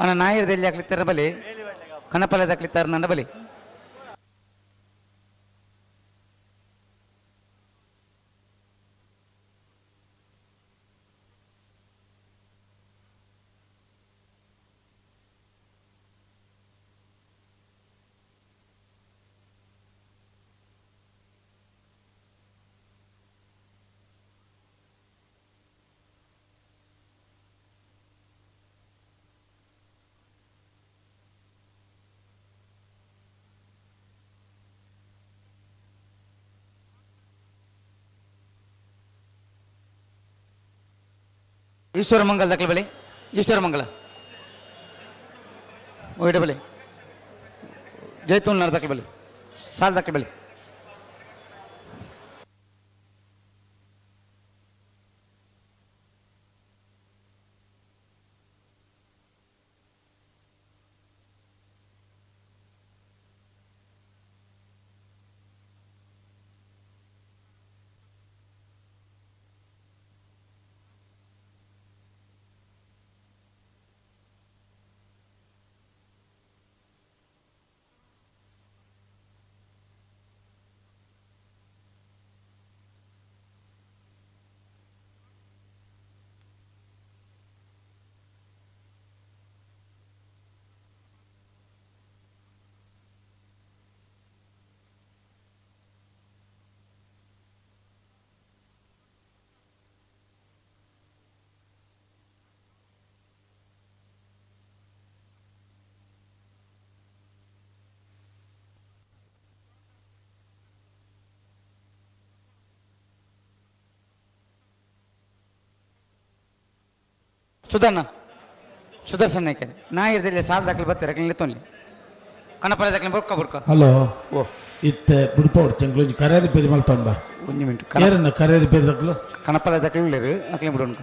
ಅಣ್ಣ ನಾಯಿರದಲ್ಲಿ ಹಾಕ್ಲಿತ್ತಾರ ಬಲಿ ಕಣಪಾಲದ ಹಾಕ್ಲಿತ್ತಾರ ನನ್ನ ಬಲಿ ಈಶ್ವರ ಮಂಗಲ್ ದಾಖಲೆ ಬಲಿ ಈಶ್ವರ ಮಂಗಲ ಓಯ್ಡ ಬಲಿ ಜೈತೂನ್ ದಾಖಲೆ ಬಲಿ ಸಾಲ್ ದಾಖಲೆ ಬಲಿ ಸುದರ್ಶನ್ ನಾಯ್ಕ ನಾ ಇರ್ದಿಲ್ಲ ಸಾಲ ದಾಖಲೆ ಬರ್ತಾರೆ ಲೆತ್ತೊನ್ಲಿ ಕಣಪಾಲ ದಾಖಲೆ ಬುಡ್ಕ ಹಲೋ ಓ ಇತ್ತೆ ಬಿಡ್ಪೋಡ್ ಚೆಂಗ್ಳು ಕರೇರಿ ಪೇರಿ ಮಲ್ತೊಂದ ಒಂದು ಮಿನಿಟ್ ಏರನ್ನ ಕರೇರಿ ಪೇರಿ ದಾಖಲು ಕಣಪಾಲ ದಾಖಲೆ ಇಳ್ಳೇರು ಅಕ್ಲೆ ಬಿಡೋಣ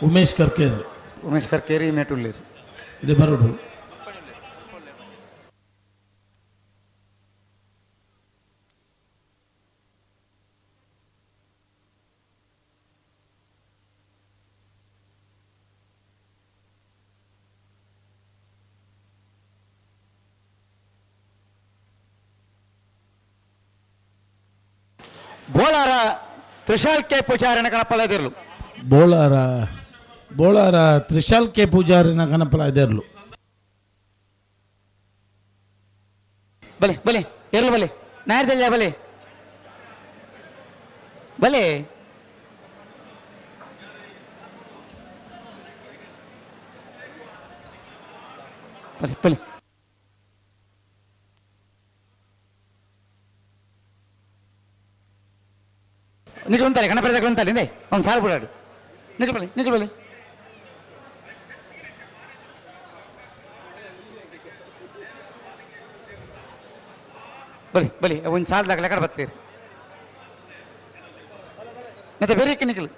ಉಮೇಶ್ ಕರ್ಕೇರಿ ಮೇಟುಳ್ಳೇರು ಇದು ಬರೋಡು ಬೋಳಾರ ತ್ರಿಶಾಲ್ ಕೆ ಪೂಜಾರನ ಕಣಪಾಲ ಇದಿರ್ಲು ಬೋಳಾರ ತ್ರಿಶಾಲ್ ಕೆ ಪೂಜಾರಿನ ಕಣಪಾಲ ಇದಿರ್ಲು ಬಲೆ ಬಲೆ ಇರ್ಲು ಬಲೆ ನಾಯರ್ದಲ್ಲ ಬಲೆ ಬಲೆ ಬಲೆ ಬಲೆ ನಿಖಿಲ್ ಅಂತಾರೆ ಕಣಪರದಾಗ ಅಂತಾರೆ ಇಂದೇ ಅವ್ನು ಸಾಲು ಬಿಡಾಡು ನಿಖಿಲ್ ಬಲಿ ಬಲಿ ಒಂದು ಸಾಲದಾಗ ಲೆಕ್ಕ ಬರ್ತೀರಿ ಮತ್ತೆ ಬೇರೆ ನಿಖಿಲ್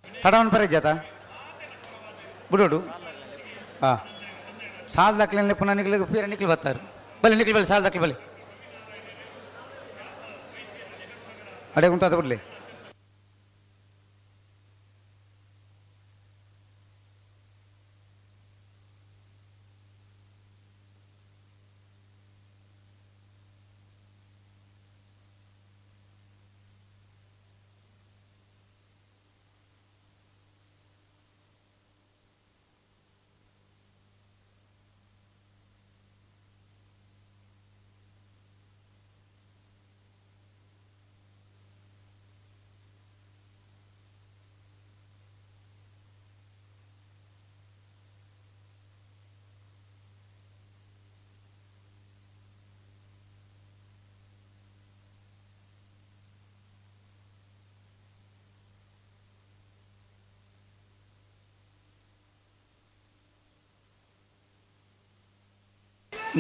ತಡವನ್ ಪರ ಜಾತ ಬಿಡೋಡು ಹಾಂ ಸಾಲ್ ದಾಖಲೆ ಪುನಃ ನಿಖಿಲ್ ಫೇರ ನಿಖಿಲ್ ಬರ್ತಾರೆ ಬಲಿ ನಿಖಿಲ್ ಬಲಿ ಸಾಲ್ ದಾಖಲೆ ಬಲಿ ಅಡೆ ಕುಂತ ಬಿಡ್ಲಿ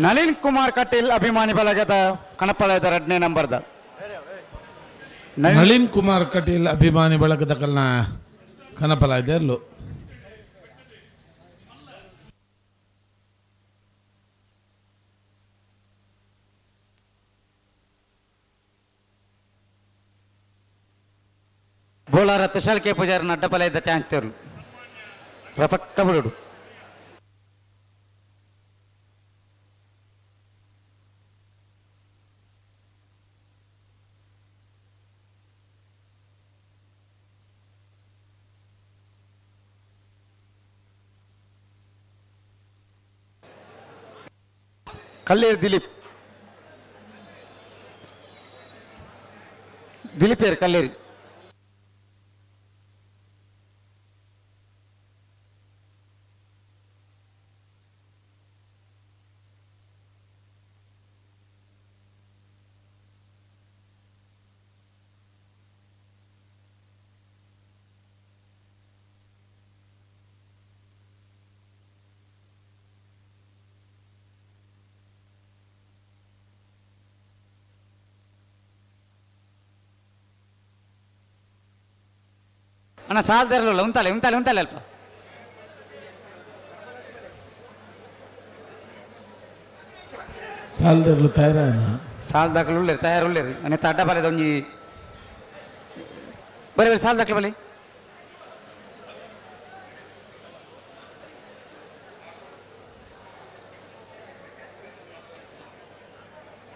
ನಳಿನ್ ಕುಮಾರ್ ಕಟೀಲ್ ಅಭಿಮಾನಿ ಬಳಗದ ಕಣಪಾಳದ 2ನೇ ನಂಬರ್ದ ನಳಿನ್ ಕುಮಾರ್ ಕಟೀಲ್ ಅಭಿಮಾನಿ ಬಳಗದ ಕಲ್ನ ಕನಪಲ ಇದೆಯಲ್ಲೂ ಬೋಳಾರ ತುಷಾಲ್ ಕೆ ಪೂಜಾರನ ಅಡ್ಡಪಲಯದ ಚಾನ್ಸ್ ತೇರ್ಲು ರಪಕ್ಕ ಬಿಡುಡು ಕಲ್ಲೇರು ದಿಲೀಪ್ ದಿಲೀಪೇರು ಕಲ್ಲೇರಿ ಅಣ್ಣ ಸಾಲದಾರಲ್ಲ ಉಂಟಲ್ಲ ಉಂಟಲ್ಲ ಉಂಟಲ್ಲ ಅಲ್ಪ ಸಾಲದಾರಲು ತಯಾರಾನ ಸಾಲ ದಾಖಲೆ ಉಳ್ಳೇರು ತಯಾರು ಉಳ್ಳೇರು ಅನೆ ಅಡ್ಡ ಬಲದ ಒಂಜಿ ಬರೀ ಬರೀ ಸಾಲ ದಾಖಲೆ ಬಲಿ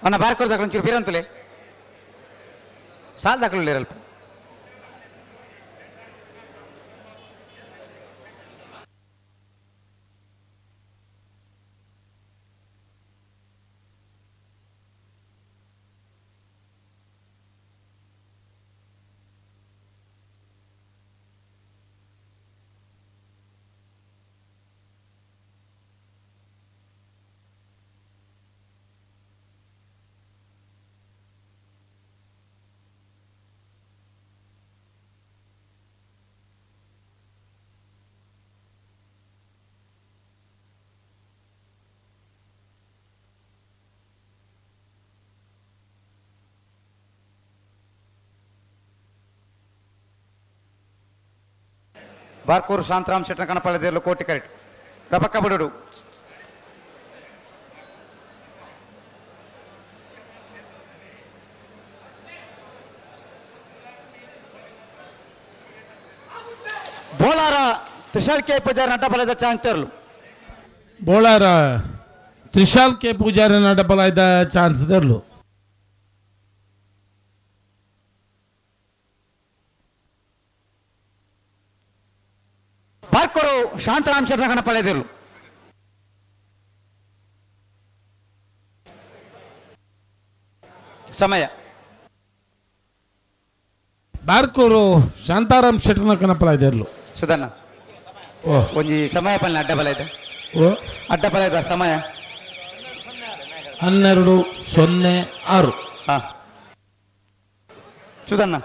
ಅಣ್ಣ ಬಾರ್ಕೋರ್ ದಾಖಲೆ ಒಂಚೂರು ಬೀರಂತಲೇ ಸಾಲ ದಾಖಲೆ ಉಳ್ಳೇರು ಅಲ್ಪ ಬಾರ್ಕೂರು ಶಾಂತರಾಮ್ ಶೆಟ್ಟನ ಕಣಪಾಳ್ಯದಲ್ಲೂ ಕೋಟಿ ಕರೆಕ್ಟ್ ರಪಕ್ಕ ಬಿಡುಡು ಬೋಳಾರ ತ್ರಿಶಾಲ್ ಕೆ ಪೂಜಾರಿ ಅಡ್ಡಬಲದ ಚಾನ್ಸ್ ತೆರಲು ಬೋಳಾರ ತ್ರಿಶಾಲ್ ಕೆ ಪೂಜಾರಿ ಅಡ್ಡಬಲದ ಚಾನ್ಸ್ ತೆರಲು ಬಾರ್ಕೂರು ಶಾಂತರಾಮ್ ಶೆಟ್ಟನ ಕಣಪಾಳ್ಯದಲ್ಲೂ ಸಮಯ ಬಾರ್ಕೂರು ಶಾಂತಾರಾಮ್ ಶೆಟ್ಟನ ಕಣಪಾಳ್ಯದಲ್ಲೂ ಸುಧನ್ನ ಓ ಒಂಜಿ ಸಮಯ ಪಲ್ಲೆ ಅಡ್ಡಬಲದ ಓ ಅಡ್ಡಬಲದ ಸಮಯ 12:06 ಹಾ ಸುಧನ್ನ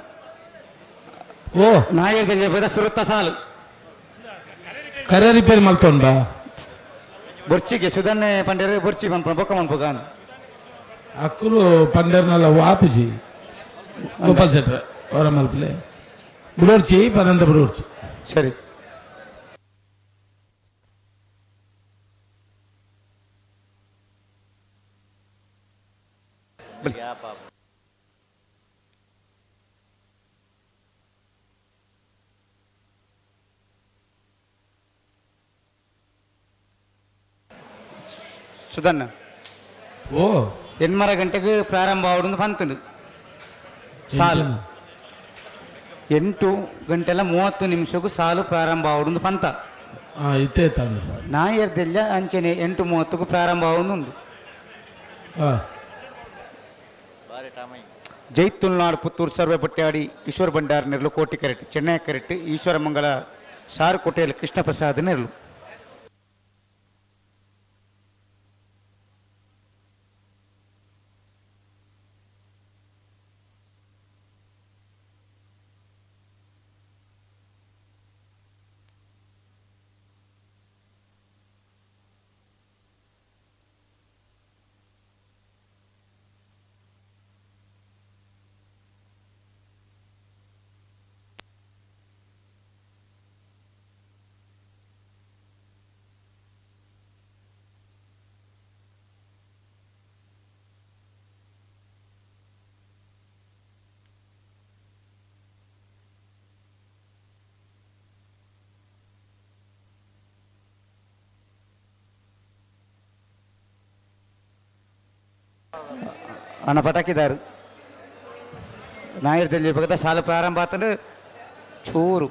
ಓ ನಾಯಕರಿಗೆ ಬದ ಸುರುತ್ತ ಸಾಲು ಕರೆ ರಿಪೇರಿ ಮಲ್ತೊಂಡ ಬೊರ್ಚಿಗೆ ಸುಧನ್ನೆ ಪಂಡ್ಯರು ಬೊರ್ಚಿ ಮನ್ಪ ಬೊಕ್ಕ ಮನ್ಪಗಾನ್ ಅಕ್ಕಲು ಪಂಡರ್ನಲ್ಲ ವಾಪುಜಿ ಗೋಪಾಲ್ ಶೆಟ್ರ ಅವರ ಮಲ್ಪಲೆ ಬಿಡೋರ್ಚಿ ಪರಂತ ಬಿಡೋರ್ಚಿ ಸರಿ ಸುಧನ್ನ ಓ 8:30 ಗಂಟೆಗೆ ಪ್ರಾರಂಭ ಆವಡು ಬಂತಂದು ಸಾಲು 8:30 ಸಾಲು ಪ್ರಾರಂಭ ಆವಡು ಪಂತ ಇತ್ತೇ ತಾನೆ ನಾಯರ್ದೆಲ್ಲ ಅಂಚನೆ 8:30 ಪ್ರಾರಂಭ ಆವಡು ಜೈತುಲ್ನಾಡು ಪುತ್ತೂರು ಸರ್ವೆ ಪಟ್ಟಾಡಿ ಈಶ್ವರ ಭಂಡಾರ ನೆರಳು ಕೋಟಿ ಕರೆಟ್ ಚೆನ್ನೈ ಕರೆಟ್ ಈಶ್ವರ ಮಂಗಲ ಸಾರು ಕೋಟೆಯಲ್ಲಿ ಕೃಷ್ಣ ಪ್ರಸಾದ್ ನೆರಳು ಅನ್ನ ಪಟಾಕಿದಾರು ನಾಯಿರ್ದಲ್ಲಿ ಭಗತ ಸಾಲ ಪ್ರಾರಂಭ ಆತಂದ್ರೆ ಚೂರು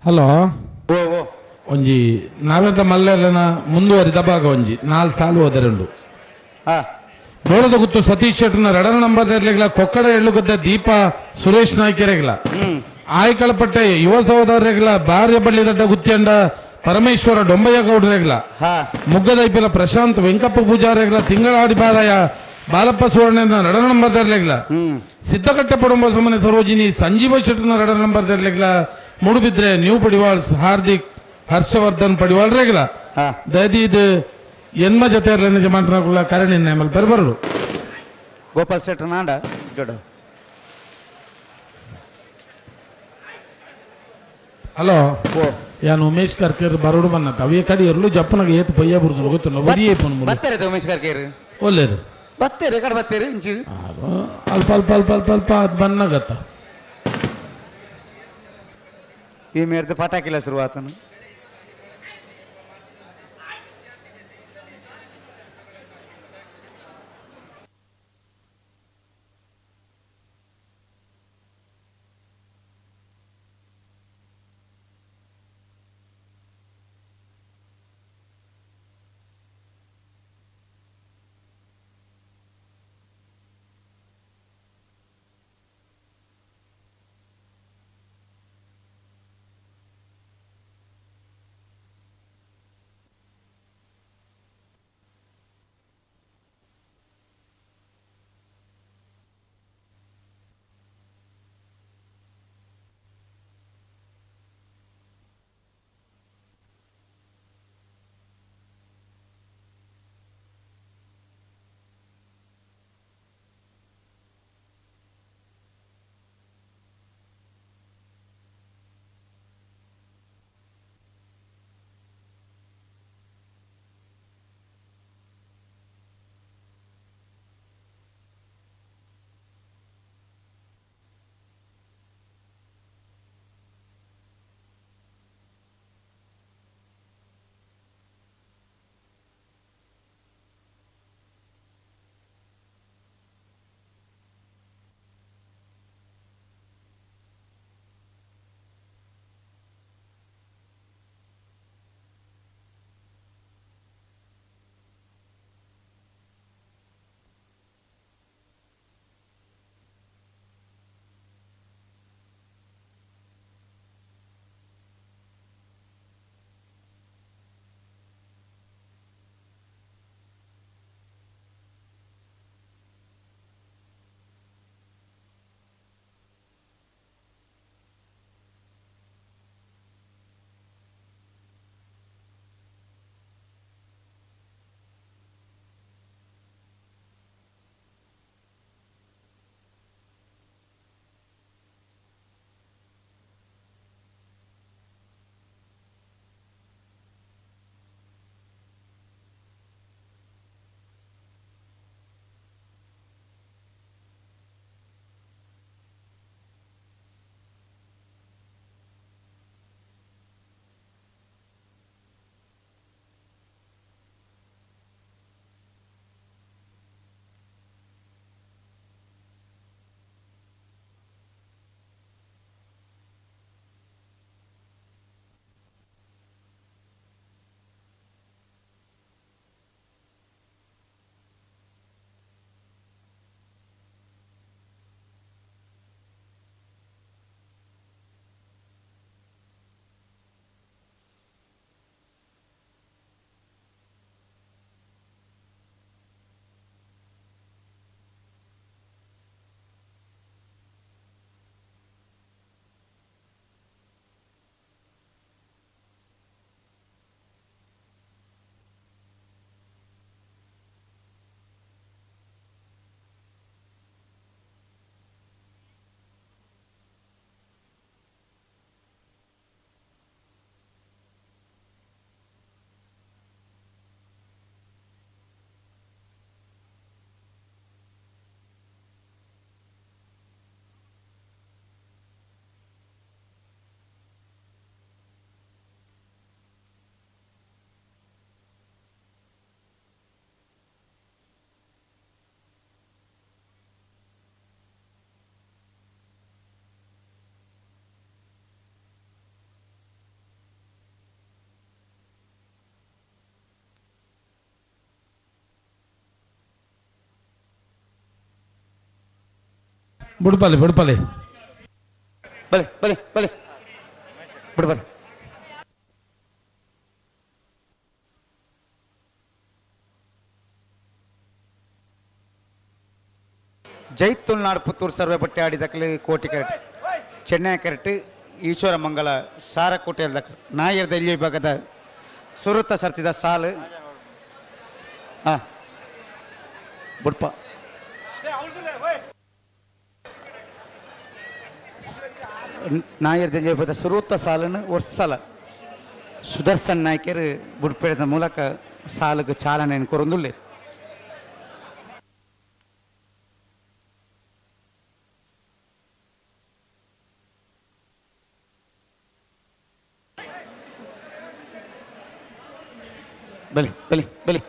ಹಲೋ ಒಂಜಿ ನಾವೆದ ಮಲ್ಲೆಲ್ಲನ ಮುಂದುವರಿದ ಭಾಗ ಒಂಜಿ 4 ಸಾಲು ಹೋದರೆಂಡು ಬೋಳದ ಗುತ್ತು ಸತೀಶ್ ಶೆಟ್ಟನ 2 ನಂಬರ್ ಇರ್ಲಿಲ್ಲ ಕೊಕ್ಕಡ ಎಳ್ಳುಗದ್ದ ದೀಪ ಸುರೇಶ್ ನಾಯ್ಕೆರೆಗ್ಲ ಆಯ್ಕಳಪಟ್ಟೆ ಯುವ ಸಹೋದರರೆಗ್ಲ ಬಾರ್ಯ ಬಳ್ಳಿದಡ್ಡ ಗುತ್ತಿಯಂಡ ಪರಮೇಶ್ವರ ಡೊಂಬಯ್ಯ ಗೌಡರೆಗ್ಲ ಮುಗ್ಗದೈಪಿಲ ಪ್ರಶಾಂತ್ ವೆಂಕಪ್ಪ ಪೂಜಾರೆಗ್ಲ ತಿಂಗಳಾಡಿ ಬಾಲಯ ಬಾಲಪ್ಪ ಸುವರ್ಣ 2 ನಂಬರ್ ಇರ್ಲಿಲ್ಲ ಸಿದ್ದಕಟ್ಟೆ ಪಡುಂಬ ಸುಮನೆ ಸರೋಜಿನಿ ಸಂಜೀವ ಶೆಟ್ಟನ 2 ನಂಬರ್ ಇರ್ಲಿಲ್ಲ ಮುಡುಬಿದ್ರೆ ನ್ಯೂ ಪಡಿವಾಳ್ಸ್ ಹಾರ್ದಿಕ್ ಹರ್ಷವರ್ಧನ್ ಪಡಿವಾಳ್ ರೇಗ್ಲ ದಯದಿ ಇದು ಎನ್ಮ ಜೊತೆ ನಿಜ ಮಾಡ್ರಲ್ಲ ಕಾರಣ ಆಮೇಲೆ ಬರ್ಬರು ಗೋಪಾಲ್ ಶೆಟ್ಟ ನಾಂಡ ಜೋಡ ಹಲೋ ಯಾನು ಉಮೇಶ್ ಕರ್ಕೇರ್ ಬರೋಡು ಬನ್ನತ್ತ ಅವಿಯ ಕಡೆ ಎರಲು ಜಪ್ಪನಾಗ ಏತು ಪಯ್ಯ ಬರುದು ಗೊತ್ತಿಲ್ಲ ಒದಿಯೇ ಪುನ್ ಬತ್ತರೆ ಉಮೇಶ್ ಕರ್ಕೇರ್ ಒಲ್ಲೇರು ಬತ್ತೇರಿ ಕಡೆ ಬತ್ತೇರಿ ಇಂಚಿ ಅಲ್ಪ ಅಲ್ಪ ಅಲ್ಪ ಅಲ್ಪ ಅಲ್ಪ ಅದು ಬನ್ನಾಗತ್ತ ಈ ಮೇರ್ದು ಪಟಾಕಿಲ್ಲ ಶುರುವಾತನು ಬುಡ್ಪಲೆ ಬುಡ್ಪಲೆ ಬಲೆ ಬಲೆ ಬಲೆ ಬುಡ್ಪಲೆ ಜೈ ತುಳುನಾಡು ಪುತ್ತೂರು ಸರ್ವೆ ಬಟ್ಟೆ ಆಡಿದಕ್ಕಲಿ ಕೋಟಿ ಕೆರೆಟ್ ಚೆನ್ನೈ ಕೆರೆಟ್ ಈಶ್ವರ ಮಂಗಲ ಸಾರಕೋಟೆ ನಾಯರ್ ದೆಲ್ಲಿ ಭಾಗದ ಸುರುತ್ತ ಸರ್ತಿದ ಸಾಲು ಹಾಂ ಬುಡ್ಪ ನಾಯರ್ ದೆಲ್ಲಿ ಭಾಗದ ಸುರುತ್ತ ಸಾಲನ್ನು ವರ್ಷಲ ಸುದರ್ಶನ್ ನಾಯ್ಕರ್ ಬುಡ್ಪೆಡದ ಮೂಲಕ ಸಾಲಿಗೆ ಚಾಲನೆಯನ್ನು ಕೊರೊಂದುಲ್ಲೇರು ಬಲಿ ಬಲಿ ಬಲಿ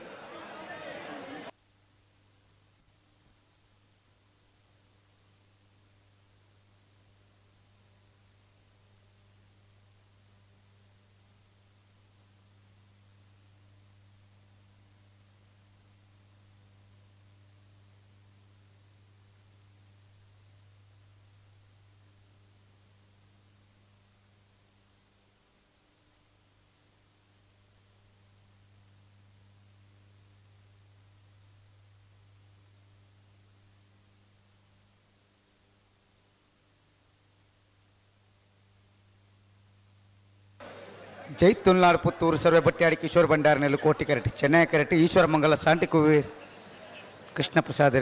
ಜೈ ತುಳುನಾಡು ಪುತ್ತೂರು ಸರ್ವೆ ಬಟ್ಟಿಯಾಡಿ ಕಿಶೋರ್ ಭಂಡಾರನೆಲ್ಲು ಕೋಟಿ ಕೆರೆಟ್ ಚೆನ್ನೈ ಕೆರೆಟ್ ಈಶ್ವರ ಮಂಗಲ ಸಾಂಟಿ ಕುವೀರ್ ಕೃಷ್ಣ ಪ್ರಸಾದ್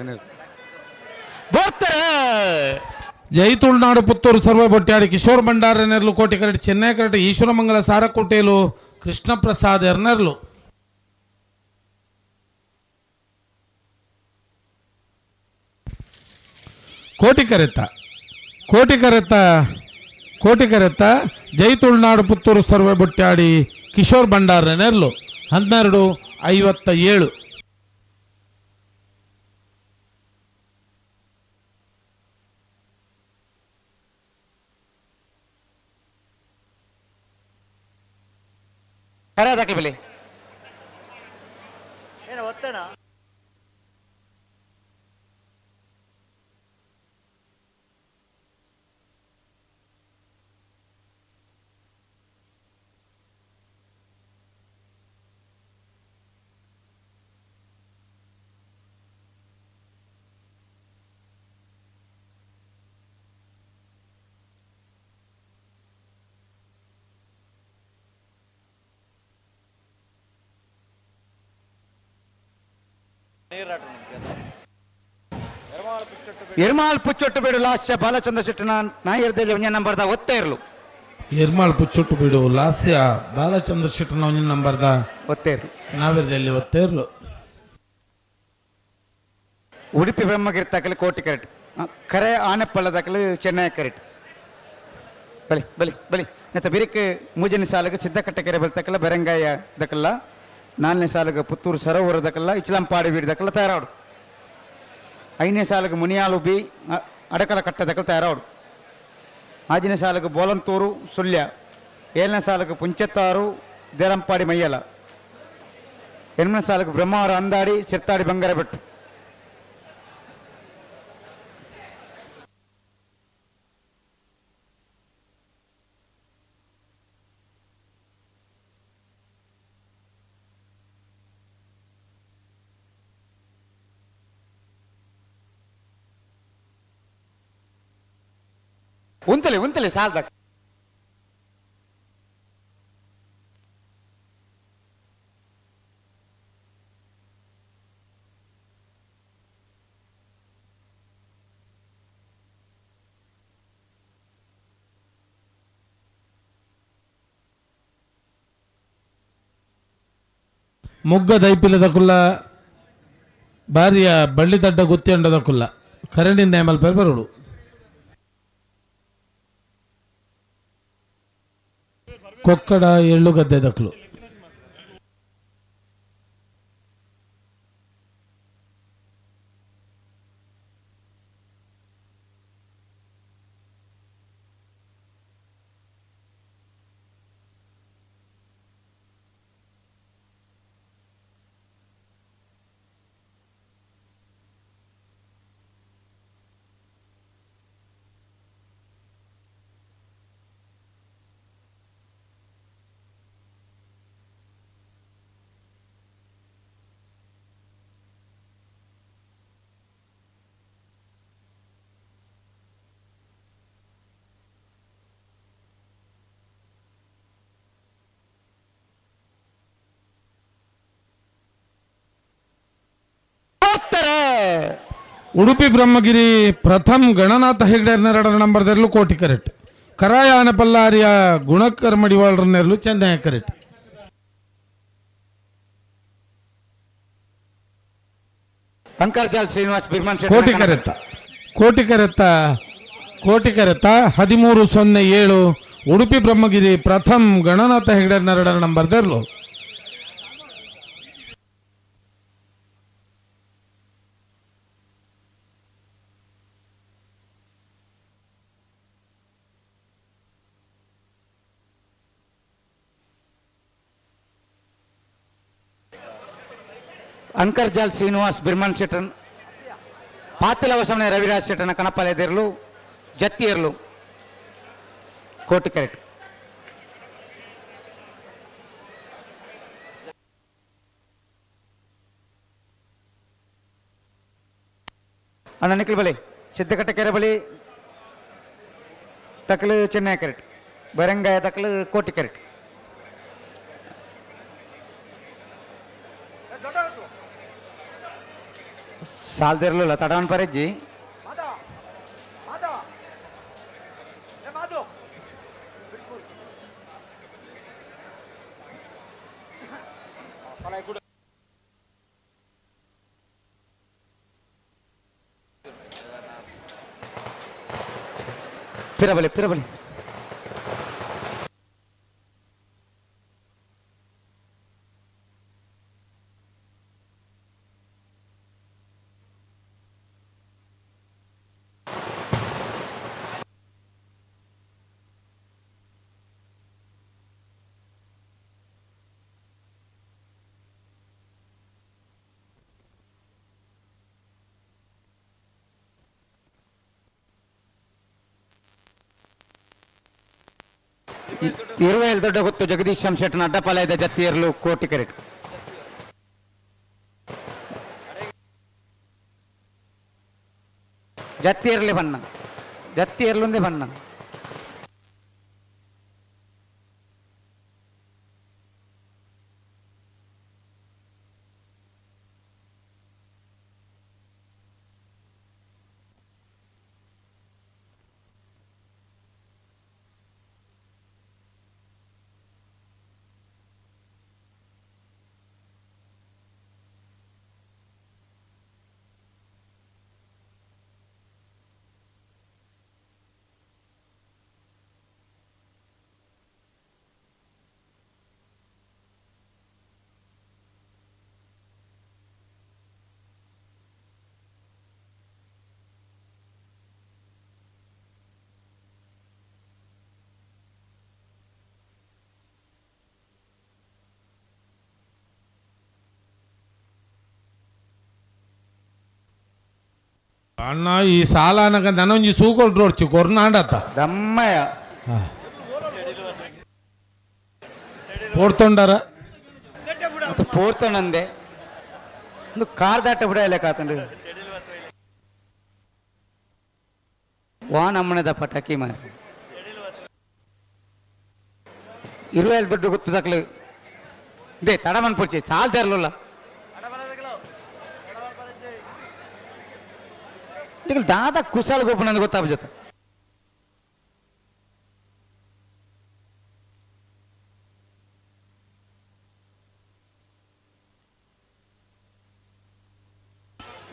ಜೈ ತುಳುನಾಡು ಪುತ್ತೂರು ಸರ್ವ ಬೊಟ್ಟಾಡಿ ಕಿಶೋರ್ ಭಂಡಾರನೆರ್ಲು ಕೋಟಿ ಕರೆಟ್ ಚೆನ್ನೈ ಕರೆಟ್ ಈಶ್ವರಮಂಗಲ ಸಾರಕೋಟೆಲು ಕೃಷ್ಣ ಪ್ರಸಾದ್ ಎರ್ನರ್ಲು ಕೋಟಿ ಕರೆತ್ತ ಜೈ ತುಳುನಾಡು ಪುತ್ತೂರು ಸರ್ವೆ ಬೊಟ್ಟಾಡಿ ಕಿಶೋರ್ ಭಂಡಾರನೆರ್ಲು 12:57 ಕರೆ ದಾಖಲೆ ಬೆಲೆ ಏನು ಒತ್ತಡ ಎರ್ಮಾಳ್ ಪುಚ್ಚೊಟ್ಟು ಬೇಡು ಲಾಸ್ಯ ಬಾಲಚಂದ್ರ ಶೆಟ್ಟನ ನಾಯರ್ದಲ್ಲಿ ಒಂಜ ನಂಬರ್ದ ಒತ್ತ ಇರ್ಲು ಎರ್ಮಾಳ್ ಪುಚ್ಚೊಟ್ಟು ಬಿಡು ಲಾಸ್ಯ ಬಾಲಚಂದ್ರ ಶೆಟ್ಟನ ಒಂಜ ನಂಬರ್ದ ಒತ್ತೆ ಇರ್ಲು ನಾವಿರ್ದಲ್ಲಿ ಒತ್ತೇರ್ಲು ಉಡುಪಿ ಬ್ರಹ್ಮಗಿರಿ ತಕಲು ಕೋಟಿ ಕೆರೆಟ್ ಕರೆ ಆನೆಪ್ಪಳ್ಳ ತಕಲು ಚೆನ್ನೈ ಕೆರೆಟ್ ಬಲಿ ಬಲಿ ಬಲಿ ನೆತ್ತ ಬಿರಿಕ್ ಮೂಜನೇ ಸಾಲಿಗೆ ಸಿದ್ದಕಟ್ಟೆ ಕೆರೆ ಬರ್ತಕ್ಕಲ್ಲ ಬೆರಂಗಾಯ ದಕ್ಕಲ್ಲ 4ನೇ ಸಾಲಿಗೆ ಪುತ್ತೂರು ಸರೋವರ ದಕ್ಕಲ್ಲ ಇಚ್ಲಂಪಾಡಿ ಬೀಡಿ ದಕ್ಕಲ್ಲ ತಯಾರಾಡು 5ನೇ ಸಾಲಿಗೆ ಮುನಿಯಾಲು ಬಿ ಅಡಕಲ ಕಟ್ಟೆ ದಕ್ಕಲ್ಲ ತಯಾರಾಡು 5ನೇ ಸಾಲಿಗೆ ಬೋಲಂತೂರು ಸುಳ್ಯ 7ನೇ ಸಾಲಿಗೆ ಪುಂಚತ್ತಾರು ದೇರಂಪಾಡಿ ಮಯ್ಯಲ 8ನೇ ಸಾಲಿಗೆ ಬ್ರಹ್ಮಾವರ ಅಂದಾಡಿ ಸಿರ್ತಾಡಿ ಬಂಗಾರಬೆಟ್ಟು ಉಂತಲೆ ಸಾಲ್ದ ಮೊಗ್ಗ ದೈಪಿಲದ ಕುಲ್ಲ ಬಾರಿಯ ಬಳ್ಳಿ ತಡ್ಡ ಗುತ್ತಿ ಅಂಡದ ಕುಲ್ಲ ಕರೆಂಡಿನ ನೇಮಲ್ ಪೆರ್ಬರುಡು ಕೊಕ್ಕಡ ಎಳ್ಳು ಗದ್ದೆ ದಕ್ಲು ಉಡುಪಿ ಬ್ರಹ್ಮಗಿರಿ ಪ್ರಥಮ್ ಗಣನಾಥ ಹೆಗ್ಡೆರ್ನ 2 ನಂಬರ್ದಲ್ಲೂ ಕೋಟಿ ಕರೆಕ್ಟ್. ಕರಾಯ ಆನಪಲ್ಲಾರಿಯ ಗುಣಕರ್ ಮಡಿವಾಳರನ್ನೆರಲು ಚೆನ್ನೈ ಕರೆಕ್ಟ್. ಅಂಕರ್ಜಾಲ್ ಶ್ರೀನಿವಾಸ್ ಬಿರ್ಮನ್ ಕೋಟಿ ಕರೆತ್ತ 1307 ಉಡುಪಿ ಬ್ರಹ್ಮಗಿರಿ ಪ್ರಥಮ್ ಗಣನಾಥ ಹೆಗ್ಡೆರ್ನ 2 ನಂಬರ್ದಲ್ಲೂ ಅಂಕರ್ಜಾಲ್ ಶ್ರೀನಿವಾಸ್ ಬಿರ್ಮನ್ ಶೆಟ್ಟನ್ ಪಾತಿಲವಸಮನೆ ರವಿರಾಜ್ ಶೆಟ್ಟನ ಕಣಪಾಲೆದಿರಲು ಜತ್ತಿಯರ್ಲು ಕೋಟಿ ಕರೆಕ್ಟ್. ಅಣ್ಣ ನಿಖಿಲ್ ಬಲಿ ಸಿದ್ದಕಟ್ಟ ಕೆರೆ ಬಳಿ ತಕ್ಲು ಚೆನ್ನೈ ಕರೆಕ್ಟ್. ಬರಂಗಾಯ ತಕ್ಲು ಕೋಟಿ ಕರೆಕ್ಟ್. ಸಾಲ್ದಿರಲಿಲ್ಲ ತಡವನ್ ಪರೆಜ್ಜಿ ತಿರಬಲಿ ಇರುವೆಲ್ ದೊಡ್ಡ ಗೊತ್ತು ಜಗದೀಶ್ ಶೆಟ್ಟನ ಅಡ್ಡಪಾಲಯದ ಜತ್ತಿಯರ್ಲು ಕೋಟಿ ಕರೆಕ್ಟ್. ಜತ್ತಿಯರ್ಲೆ ಬಣ್ಣ ಜತ್ತಿಯರ್ಲೊಂದೇ ಬಣ್ಣ. ಅಣ್ಣ ಈ ಸಾಲ ನನಗೆ ನನೊಂಜಿ ಸೂಕೊಟ್ರು ಹೊಡ್ಚು ಕೊರ್ನಾಡತ್ತ ದಮ್ಮಯ್ಯ ಪೋಡ್ತೊಂಡಾರ ಮತ್ತು ಪೋಡ್ತೊಂಡಂದೆ ಒಂದು ಕಾರ್ ದಾಟ ಬಿಡಲ್ಲ ಕಾತಂಡು ವಾ ನಮ್ಮನೆದ ಪಟಾಕಿ ಮಾರಿ ಇರುವೆಲ್ ದುಡ್ಡು ಗೊತ್ತು ತಕ್ಲು ದೇ ತಡಮನ್ ಪುಡ್ಚಿ ಸಾಲ್ತಾ ಇರಲಿಲ್ಲ ದಾದ ಕುಶಾಲ್ ಗೋಪನ ಗೊತ್ತಾಗ ಜೊತೆ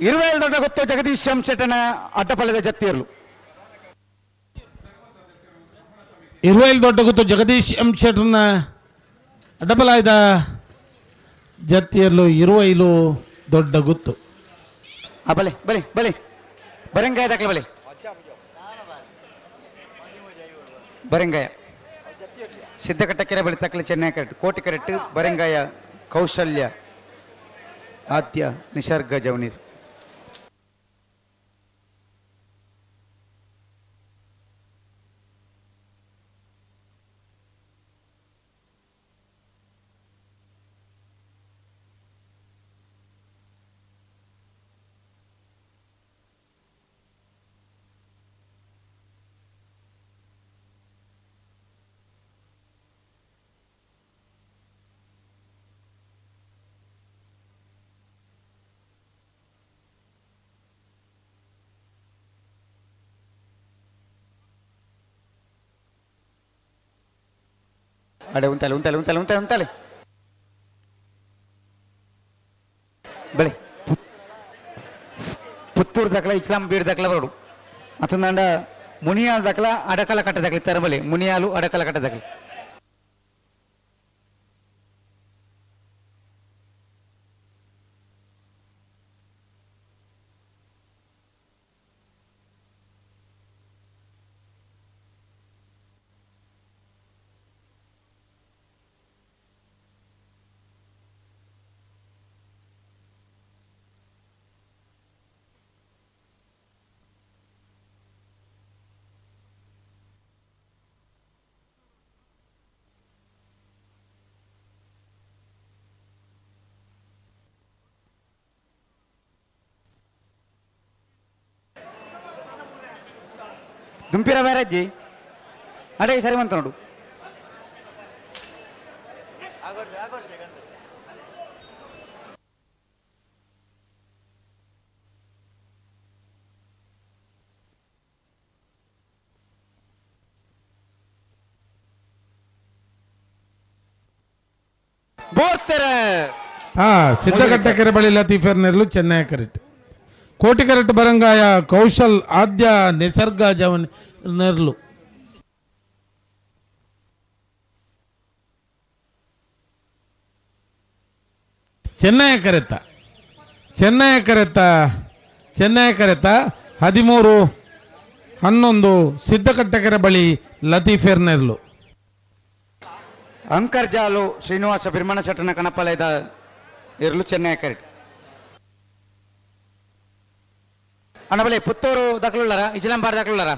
ಇರುವೆಲ್ ದೊಡ್ಡ ಗೊತ್ತು ಜಗದೀಶ್ ಶೆಟ್ಟನ ಅಡ್ಡಪಲ್ಲದ ಜತ್ತಿಯರ್ಲು ಇರುವೆಲ್ ದೊಡ್ಡ ಗೊತ್ತು ಜಗದೀಶ್ ಶೆಟ್ಟನ ಅಡ್ಡಪಲಾಯ್ದ ಜತ್ತಿಯರ್ಲು ಇರುವೈಲು ದೊಡ್ಡ ಗುತ್ತು ಬಲೆ ಬಲೆ ಬಲೆ ಬರಂಗಾಯ ದಾಖಲೆ ಬಲೆ ಬರಂಗಾಯ ಸಿದ್ದಕಟ್ಟ ಕೆರೆ ಬಳಿ ತಕ್ಕಲೆ ಚೆನ್ನೈ ಕರೆಕ್ಟ್ ಕೋಟಿ ಕರೆಕ್ಟ್ ಬರಂಗಾಯ ಕೌಶಲ್ಯ ಆದ್ಯ ನಿಸರ್ಗ ಜವನೀರ್ ಅಡೆ ಉಂತಲೆ ಬೆಳೆ ಪುತ್ತೂರು ದಕ್ಕಲ ಇಸ್ಲಾಂ ಬೀಡ್ ದಕ್ಕಲ ಬರೋಡು ಅತಂದಂಡ ಮುನಿಯಾಲ್ ದಕ್ಕಲ ಅಡಕಲ ಕಟ್ಟ ದಕ್ಕಲಿ ತರಬಲಿ ಮುನಿಯಾಲು ಅಡಕಲ ಕಟ್ಟ ದಕ್ಕಲಿ ದುಂಪಿರ ಬ್ಯಾರಜ್ಜಿ ಅಡೆ ಸರಿ ಬಂತ ನೋಡು ಬೋರ್ತೆರೆ ಸಿದ್ದಗಟ್ಟ ಕೆರೆ ಬಳಿ ಲತೀಫರ್ ನೆರಳು ಚೆನ್ನೈ ಕರೆಕ್ಟ್ ಕೋಟಿ ಕರೆಕ್ಟ್ ಬರಂಗಾಯ ಕೌಶಲ್ ಆದ್ಯ ನಿಸರ್ಗ ಜವನ್ ನೆರಳು ಚೆನ್ನೈ ಕರೆತ 13-11 ಸಿದ್ದಕಟ್ಟಕೆರೆ ಬಳಿ ಲತೀಫರ್ ನೆರಳು ಅಂಕರ್ಜಾಲು ಶ್ರೀನಿವಾಸ ಬಿರ್ಮಣ ಶೆಟ್ಟನ ಕಣಪಾಲಯದ ಇರಲು ಚೆನ್ನೈ ಕರೆಕ್ಟ್ ಅಣ್ಣಬಲೆ ಪುತ್ತೂರು ದಕ್ಕಲುಳ್ಳಾರ ಇಚ್ಲಾಂಪಾಡ್ ದಕ್ಕಲುಳ್ಳಾರ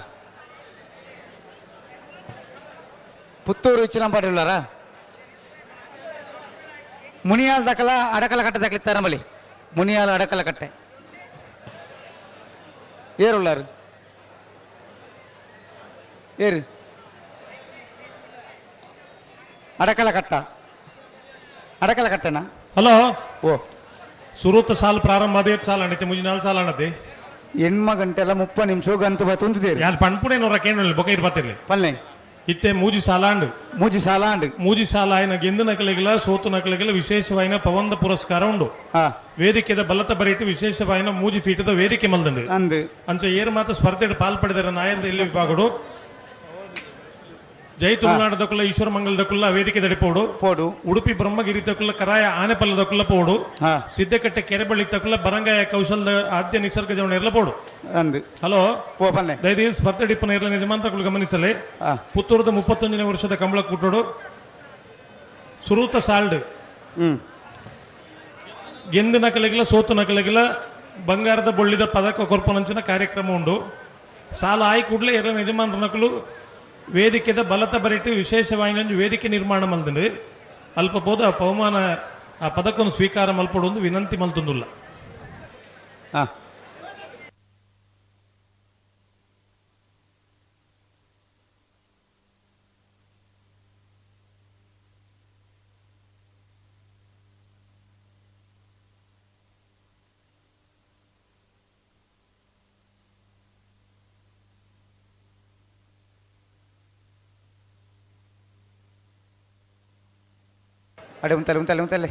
ಪುತ್ತೂರು ಇಚ್ಲಾಂಪಾಡ್ ಉಳ್ಳಾರ ಮುನಿಯಾಲ್ ದಕ್ಕಲ ಅಡಕಲ ಕಟ್ಟೆ ದಕ್ಕಲಿತ್ತಾರ ಬಲಿ ಮುನಿಯಾಲ್ ಅಡಕಲ ಕಟ್ಟೆ ಏರುಳ್ಳಾರು ಏರು ಅಡಕಲ ಕಟ್ಟೆನಾ ಹಲೋ ಓ ಸುರೂತ ಸಾಲ್ ಪ್ರಾರಂಭ ಆದ ಸಾಲ ಅಣ್ಣತೆ ಮುಜಿ 4 ಸಾಲ ಅಣ್ಣತೆ ಹೆಣ್ಮ ಗಂಟೆಲ್ಲ 30 ನಿಮಿಷ ಗಂತು ಬತ್ತುಂತಿದ್ದೀರಿ ಯಾನ್ ಪಣ್ಪುಣೆ ನೋರ ಕೇಳಿ ಬೊಕ ಇರ್ಬತ್ತಿರ್ಲಿ ಪಲ್ಲೆ ಇತ್ತೆ ಮೂಜಿ ಸಾಲ ఆయన ಗೆಂದು ನಕಲಿಗೆಲ್ಲ ಸೋತು ನಕಲಿಗೆಲ್ಲ ವಿಶೇಷವಾಯಿನ ಪವಂದ ಪುರಸ್ಕಾರ ಉಂಡು ವೇದಿಕೆದ ಬಲತ ಬರೀಟ್ ವಿಶೇಷವಾಯಿನ ಮೂಜಿ ಫೀಟದ ವೇದಿಕೆ ಮಲ್ದಂಡು ಅಂಚ ಏರು ಮಾತ ಸ್ಪರ್ಧೆಡ್ ಪಾಲ್ಪಡಿದರ ನಾಯದ ಎಲ್ಲಿ ವಿಭಾಗಡು ಜೈ ತುಳುನಾಡು ದಕ್ಕುಲ್ಲ ಈಶ್ವರ ಮಂಗಲ್ ದಕ್ಕುಲ್ಲ ವೇದಿಕೆ ದಡಿಪೋಡು ಪೋಡು ಉಡುಪಿ ಬ್ರಹ್ಮಗಿರಿ ತಕ್ಕುಲ್ಲ ಕರಾಯ ಆನೆಪಲ್ಲ ದಕ್ಕುಲ್ಲ ಪೋಡು ಸಿದ್ದಕಟ್ಟೆ ಕೆರೆಬಳ್ಳಿ ತಕ್ಕುಲ್ಲ ಬರಂಗಾಯ ಕೌಶಲ್ದ ಆದ್ಯ ನಿಸರ್ಗ ಜವನ ಎಲ್ಲ ಪೋಡು ಹಲೋ ದಯದಿ ಸ್ಪರ್ಧೆ ಡಿಪ್ಪನ ಇರಲ ನಿಜಮಾಂತಗಳು ಗಮನಿಸಲಿ ಪುತ್ತೂರದ 31ನೇ ವರ್ಷದ ಕಂಬಳ ಕೂಟೋಡು ಸುರೂತ ಸಾಲ್ಡ್ ಗೆಂದು ನಕಲಿಗಿಲ್ಲ ಸೋತು ನಕಲಿಗಿಲ್ಲ ಬಂಗಾರದ ಬೊಳ್ಳಿದ ಪದಕ ಕೊರ್ಪನಂಚಿನ ಕಾರ್ಯಕ್ರಮ ಉಂಡು ಸಾಲ ಆಯ್ ಕೂಡಲೇ ಎಲ್ಲ ಯಜಮಾನರ ನಕಲು ವೇದಿಕೆದ ಬಲತ ಬರಿಟ್ಟು ವಿಶೇಷವಾಗಿ ವೇದಿಕೆ ನಿರ್ಮಾಣ ಮಲ್ದಂಡು ಅಲ್ಪ ಪೋದ ಪವಮಾನ ಆ ಪದಕವನ್ನು ಸ್ವೀಕಾರ ಮಲ್ಪಡೊಂದು ವಿನಂತಿ ಮಲ್ತೊಂದುಲ್ಲ ಅಡೆ ಉಂತಲೆ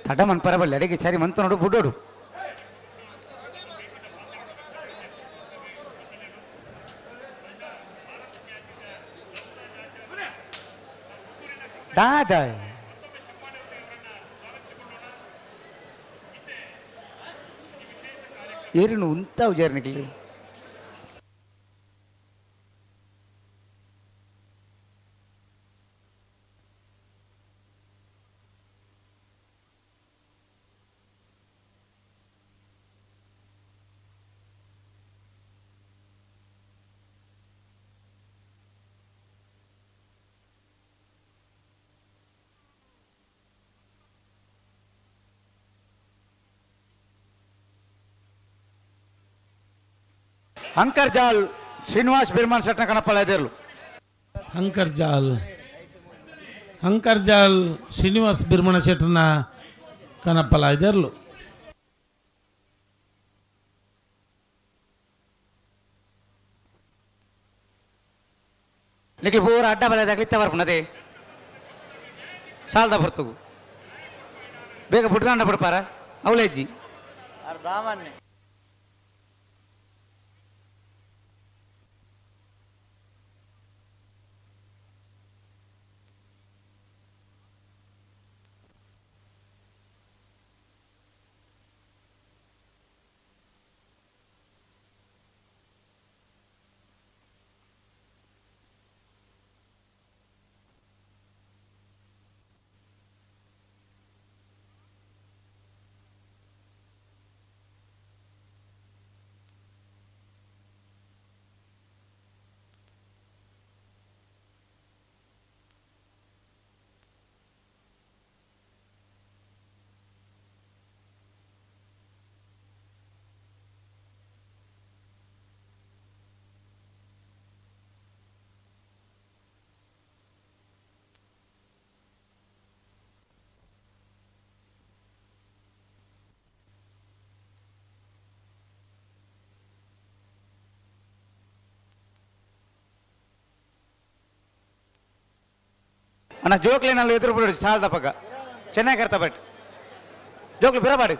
ತಡ ಮನ್ಪರಬಲ್ಲ ಅಡಿಗೆ ಸರಿ ಮಂತು ನೋಡು ಬುಡೋಡು ದಾದ ಏರಿನು ಉಂತಾವು ಜರ್ನಿಗೆ ಅಂಕರ್ಜಾಲ್ ಶ್ರೀನಿವಾಸ್ ಬಿರ್ಮಾನ್ ಸಟ್ನ ಕಣಪ್ಪಳ ಎದೇರ್ಲು ಅಂಕರ್ಜಾಲ್ ಶ್ರೀನಿವಾಸ್ ಬಿರ್ಮಣ ಶೆಟ್ಟರ್ನ ಕನಪ್ಪಲ ಇದೆರ್ಲು ನಿಖಿಲ್ ಪೂರ ಅಡ್ಡ ಬಲದಾಗಲಿತ್ತ ಬರ್ಪಣದೆ ಸಾಲ್ದ ಬರ್ತಗು ಬೇಗ ಬುಡ್ಗಾಂಡ ಬಿಡ್ಪಾರ ಅವಳೆಜ್ಜಿ ಸಾಮಾನ್ಯ ಅಣ್ಣ ಜೋಕ್ಲಿ ನಲ್ಲಿ ಎದುರು ಬಿಡು ಸಾಲ್ದ ಪಕ್ಕ ಚೆನ್ನಾಗಿ ಕರ್ತ ಬಟ್ ಜೋಕ್ಲಿ ಬಿರಬಾಡಿ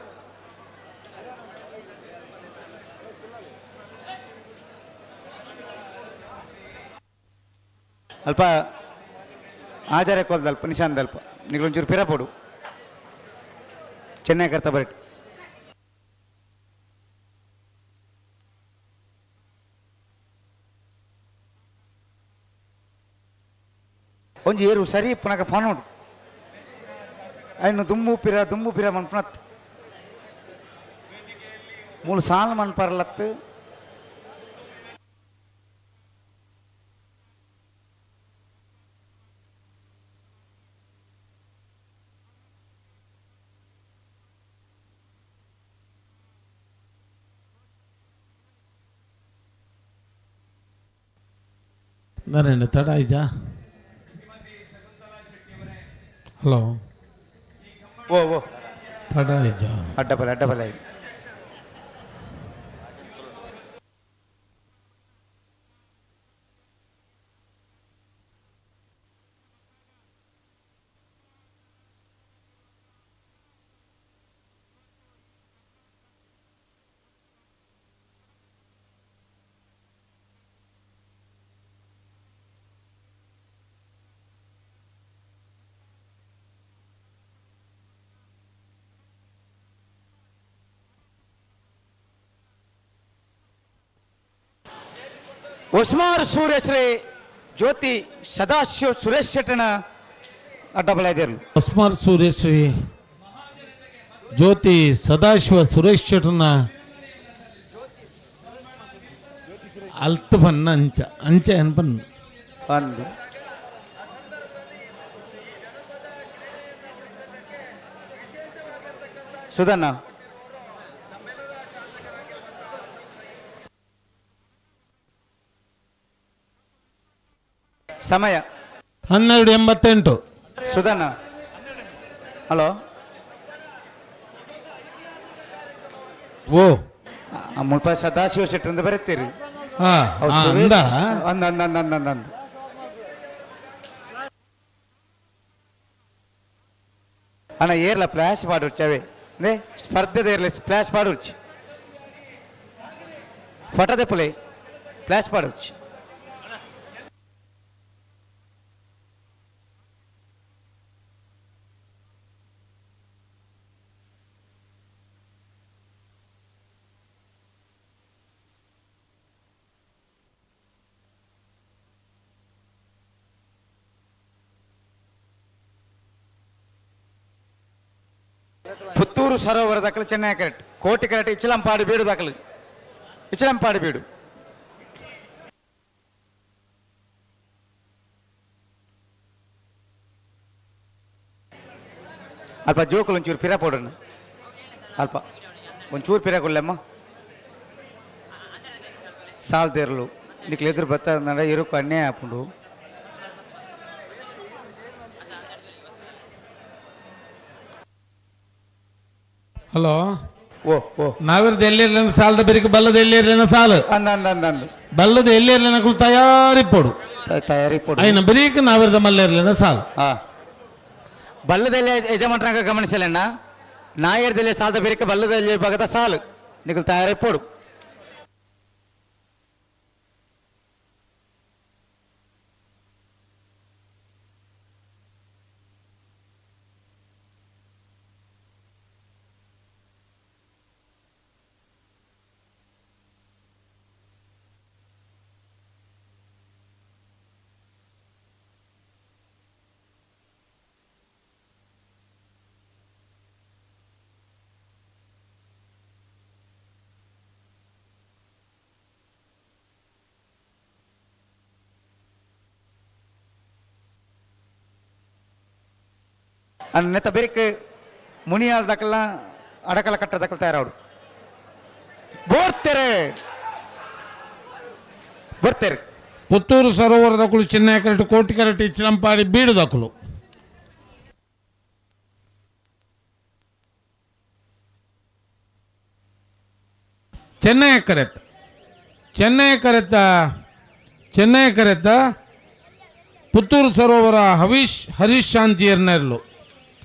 ಅಲ್ಪ ಆಚಾರ್ಯ ಕೋಲ್ದಲ್ಪ ನಿಶಾಂದಲ್ಪ ನಿಗಳೊಂಚೂರು ಪಿರಪೋಡು ಚೆನ್ನಾಗಿ ಕರ್ತ ಬಟ್ ಒಂಜಿ ಏರು ಸರಿ ಪುನಕ ಪನೋಡು ಅಯ್ನು ದುಮ್ಮು ಪಿರ ಮನ್ಪುನತ್ ಮೂಲು ಸಾಲು ಮನ್ಪರ್ಲತ್ತು ನಾರಾಯಣ ತಡ ಆಯ್ತಾ ಹಲೋ ಓ ಓ ತಡ ಆಯ್ತಾ ಅಡ್ಡಬಲ ಉಸ್ಮಾರ್ ಸೂರ್ಯಶ್ರೀ ಜ್ಯೋತಿ ಸದಾಶಿವ ಸುರೇಶ್ ಶೆಟ್ಟನ ಅಡ್ಡಬಲ ಇದೇರು ಉಸ್ಮಾರ್ ಸೂರ್ಯಶ್ರೀ ಜ್ಯೋತಿ ಸದಾಶಿವ ಸುರೇಶ್ ಶೆಟ್ಟರ್ನ ಅಲ್ತು ಬನ್ನ ಅಂಚೆ ಅನ್ಪನ್ ಅಂದು ಸುಧನ್ನ ಸಮಯ 12:88 ಸುಧನ್ನ ಹಲೋ ಓ ಮುಲ್ಪ ಸದಾಶಿವ ಶೆಟ್ಟರಿಂದ ಬರುತ್ತೀರಿ ಅಂದ ಅಣ್ಣ ಏರ್ಲ ಫ್ಲಾಶ್ ಪಾಡುರ್ಚಿ ಅವೇ ನೇ ಸ್ಪರ್ಧೆದ ಏರ್ಲ ಫ್ಲಾಶ್ ಪಾಡುರ್ಚಿ ಫಟದೆ ಪುಲೆ ಫ್ಲಾಶ್ ಪಾಡುರ್ಚಿ ಪುತ್ತೂರು ಸರೋವರ ದಾಖಲು ಚೆನ್ನೈ ಕರೆಕ್ಟ್ ಕೋಟಿ ಕರೆಕ್ಟ್ ಇಚ್ಚಲಂಪಾಡಿ ಬೀಡು ದಾಖಲು ಇಚ್ಚಲಂಪಾಡಿ ಬೀಡು ಅಲ್ಪ ಜೋಕುಲು ಒಂಚೂರು ಪಿರ ಪೋಡಣ್ಣ ಅಲ್ಪ ಒಂಚೂರು ಪಿರ ಕೊಡ್ಲಮ್ಮ ಸಾಲ್ದೇರ್ಲು నీకు ఎదురు బతాడ ఇరుకు అన్నే అప్పుడు ಹಲೋ ಓ ಓ ನಾವಿರ್ದು ಎಲ್ಲಿರ್ಲಿನ ಸಾಲದ ಬೆರಿಗೆ ಬಲ್ಲದ ಎಲ್ಲಿರ್ಲಿನ ಸಾಲು ಅಂದಂದಂದಂದು ಬಲ್ಲದ ಎಲ್ಲಿರ್ಲಿನಗಳು ತಯಾರಿಪ್ಪೋಡು ತಯಾರಿಪ್ಪೋಡು అయిన ಬರೀಕ್ ನಾವಿರ್ದ ಮಲ್ಲಿರ್ಲಿನ ಸಾಲು ಬಲ್ಲದಲ್ಲಿ ಯಜಮಾನ್ರಂಗ ಗಮನಿಸಲಣ್ಣ ನಾಯರ್ದಲ್ಲಿ ಸಾಲದ ಬೆರಿಗೆ ಬಲ್ಲದಲ್ಲಿ ಭಾಗದ ಸಾಲು ನಿಗಲ್ ತಯಾರಿಪ್ಪೋಡು ಅನ್ನೆತ್ತ ಬೆರಿಕೆ ಮುನಿಯಾಲ್ ದಕ್ಕಲ ಅಡಕಲ ಕಟ್ಟ ದಕ್ಕಲ ತಯಾರವಡು ಬೋರ್ತೆರೆ ಬೋರ್ತೆರೆ ಪುತ್ತೂರು ಸರೋವರ ದಕ್ಕಲು ಚೆನ್ನೈ ಕರೆಕ್ಟ್ ಕೋಟಿ ಕರೆಕ್ಟ್ ಇಚ್ಚಲಂಪಾಡಿ ಬೀಡು ದಕ್ಕಲು ಚೆನ್ನೈ ಕರೆತ್ತ ಚೆನ್ನೈ ಕರೆತ್ತ ಚೆನ್ನೈ ಕರೆತ್ತ ಪುತ್ತೂರು ಸರೋವರ ಹರೀಶ್ ಶಾಂತಿಯರ್ನೆರಲು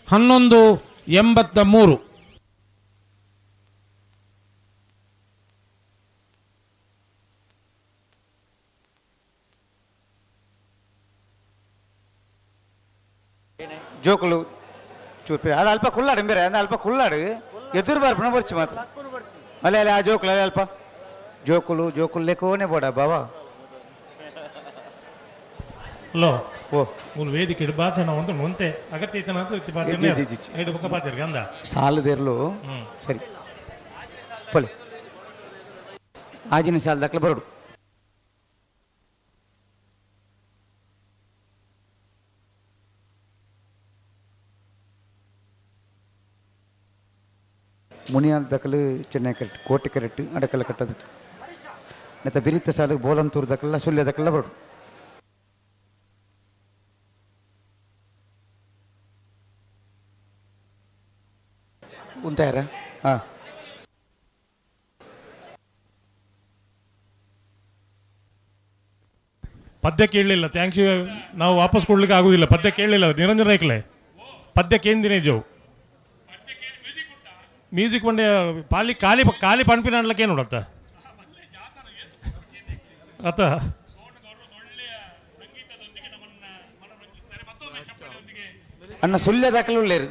1183 ಜೋಕುಲು ಚೂರ್ಪಿ ಅದು ಅಲ್ಪ ಕುಲ್ಲಾಡು ಬೇರೆ ಅಂದ್ರೆ ಅಲ್ಪ ಕುಲ್ಲಾಡು ಎದುರು ಬರ್ಪಣ ಬರ್ಚಿ ಮಾತ್ರ ಅಲ್ಲೇ ಅಲ್ಲ ಆ ಜೋಕುಲು ಅಲ್ಲೇ ಅಲ್ಪ ಜೋಕುಲು ಜೋಕುಲು ಲೆಕ್ಕೋನೆ ಬೋಡ ಬಾವಾ ಹಲೋ ಓ ಒಂದು ವೇದಿಕೆ ಭಾಷಣ ಒಂದು ನೊಂತೆ ಅಗತ್ಯ ಐತನ ಅಂತ ಐದು ಪಕ್ಕ ಪಾಚರ್ಗೆ ಅಂದ ಸಾಲದಿರ್ಲು ಸರಿ ಪೊಲೆ ಆಜಿನ ಸಾಲ ದಾಖಲೆ ಬರೋಡು ಮುನಿಯಾಲ್ ದಕ್ಕಲು ಚೆನ್ನೈ ಕರೆಕ್ಟ್ ಕೋಟೆ ಕರೆಕ್ಟ್ ಅಡಕಲ ಕಟ್ಟದ ಮತ್ತೆ ಬಿರಿತ ಸಾಲು ಬೋಲಂತೂರು ದಕ್ಕಲ್ಲ ಸುಳ್ಯ ದಕ್ಕಲ್ಲ ಬರೋಡು ಉಂತಾರ ಹಾಂ ಪದ್ಯ ಕೇಳಲಿಲ್ಲ ಥ್ಯಾಂಕ್ಸ್ ಯು ನಾವು ವಾಪಸ್ ಕೊಡ್ಲಿಕ್ಕೆ ಆಗುದಿಲ್ಲ ಪದ್ಯ ಕೇಳಲಿಲ್ಲ ನಿರಂಜನ ಐಕ್ಲೆ ಪದ್ಯ ಕೇಂದಿನೇ ಜೋ ಮ್ಯೂಸಿಕ್ ಬಂಡೆ ಪಾಲಿ ಖಾಲಿ ಖಾಲಿ ಪಂಪಿನ ಅನ್ಲಕ್ಕೆ ಏನು ನೋಡತ್ತ ಆತ ಅನ್ನ ಸುಳ್ಯ ದಾಖಲು ಉಳ್ಳೇರು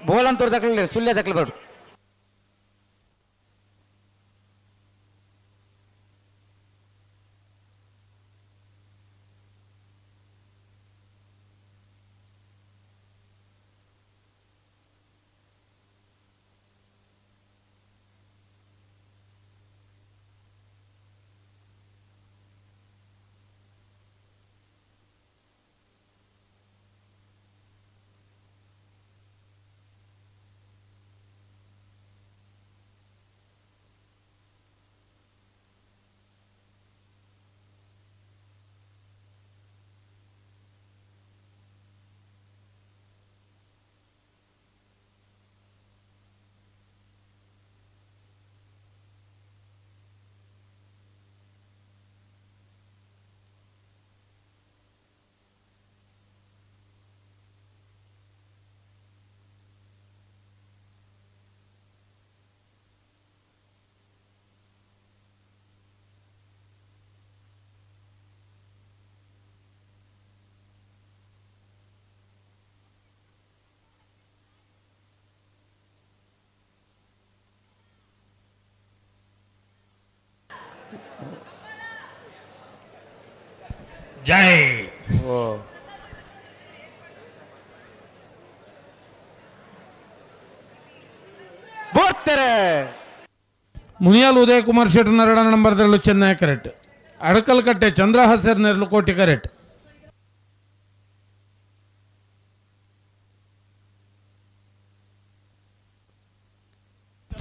ಬೋಲಂತೂರು ದಾಖಲು ಉಳ್ಳೇರು ಸುಳ್ಯ ದಾಖಲು ಬರೋಡು ಜೈ ಓ ಬೋರ್ತಾರೆ ಮುನಿಯಾಲ್ ಉದಯ್ ಕುಮಾರ್ ಶೆಟ್ಟರ್ 2 ನಂಬರ್ದಲ್ಲೂ ಚೆನ್ನೈ ಕರೆಕ್ಟ್. ಅಡಕಲ್ಕಟ್ಟೆ ಚಂದ್ರಹಾಸರ್ ನೆರಳು ಕೋಟಿ ಕರೆಕ್ಟ್.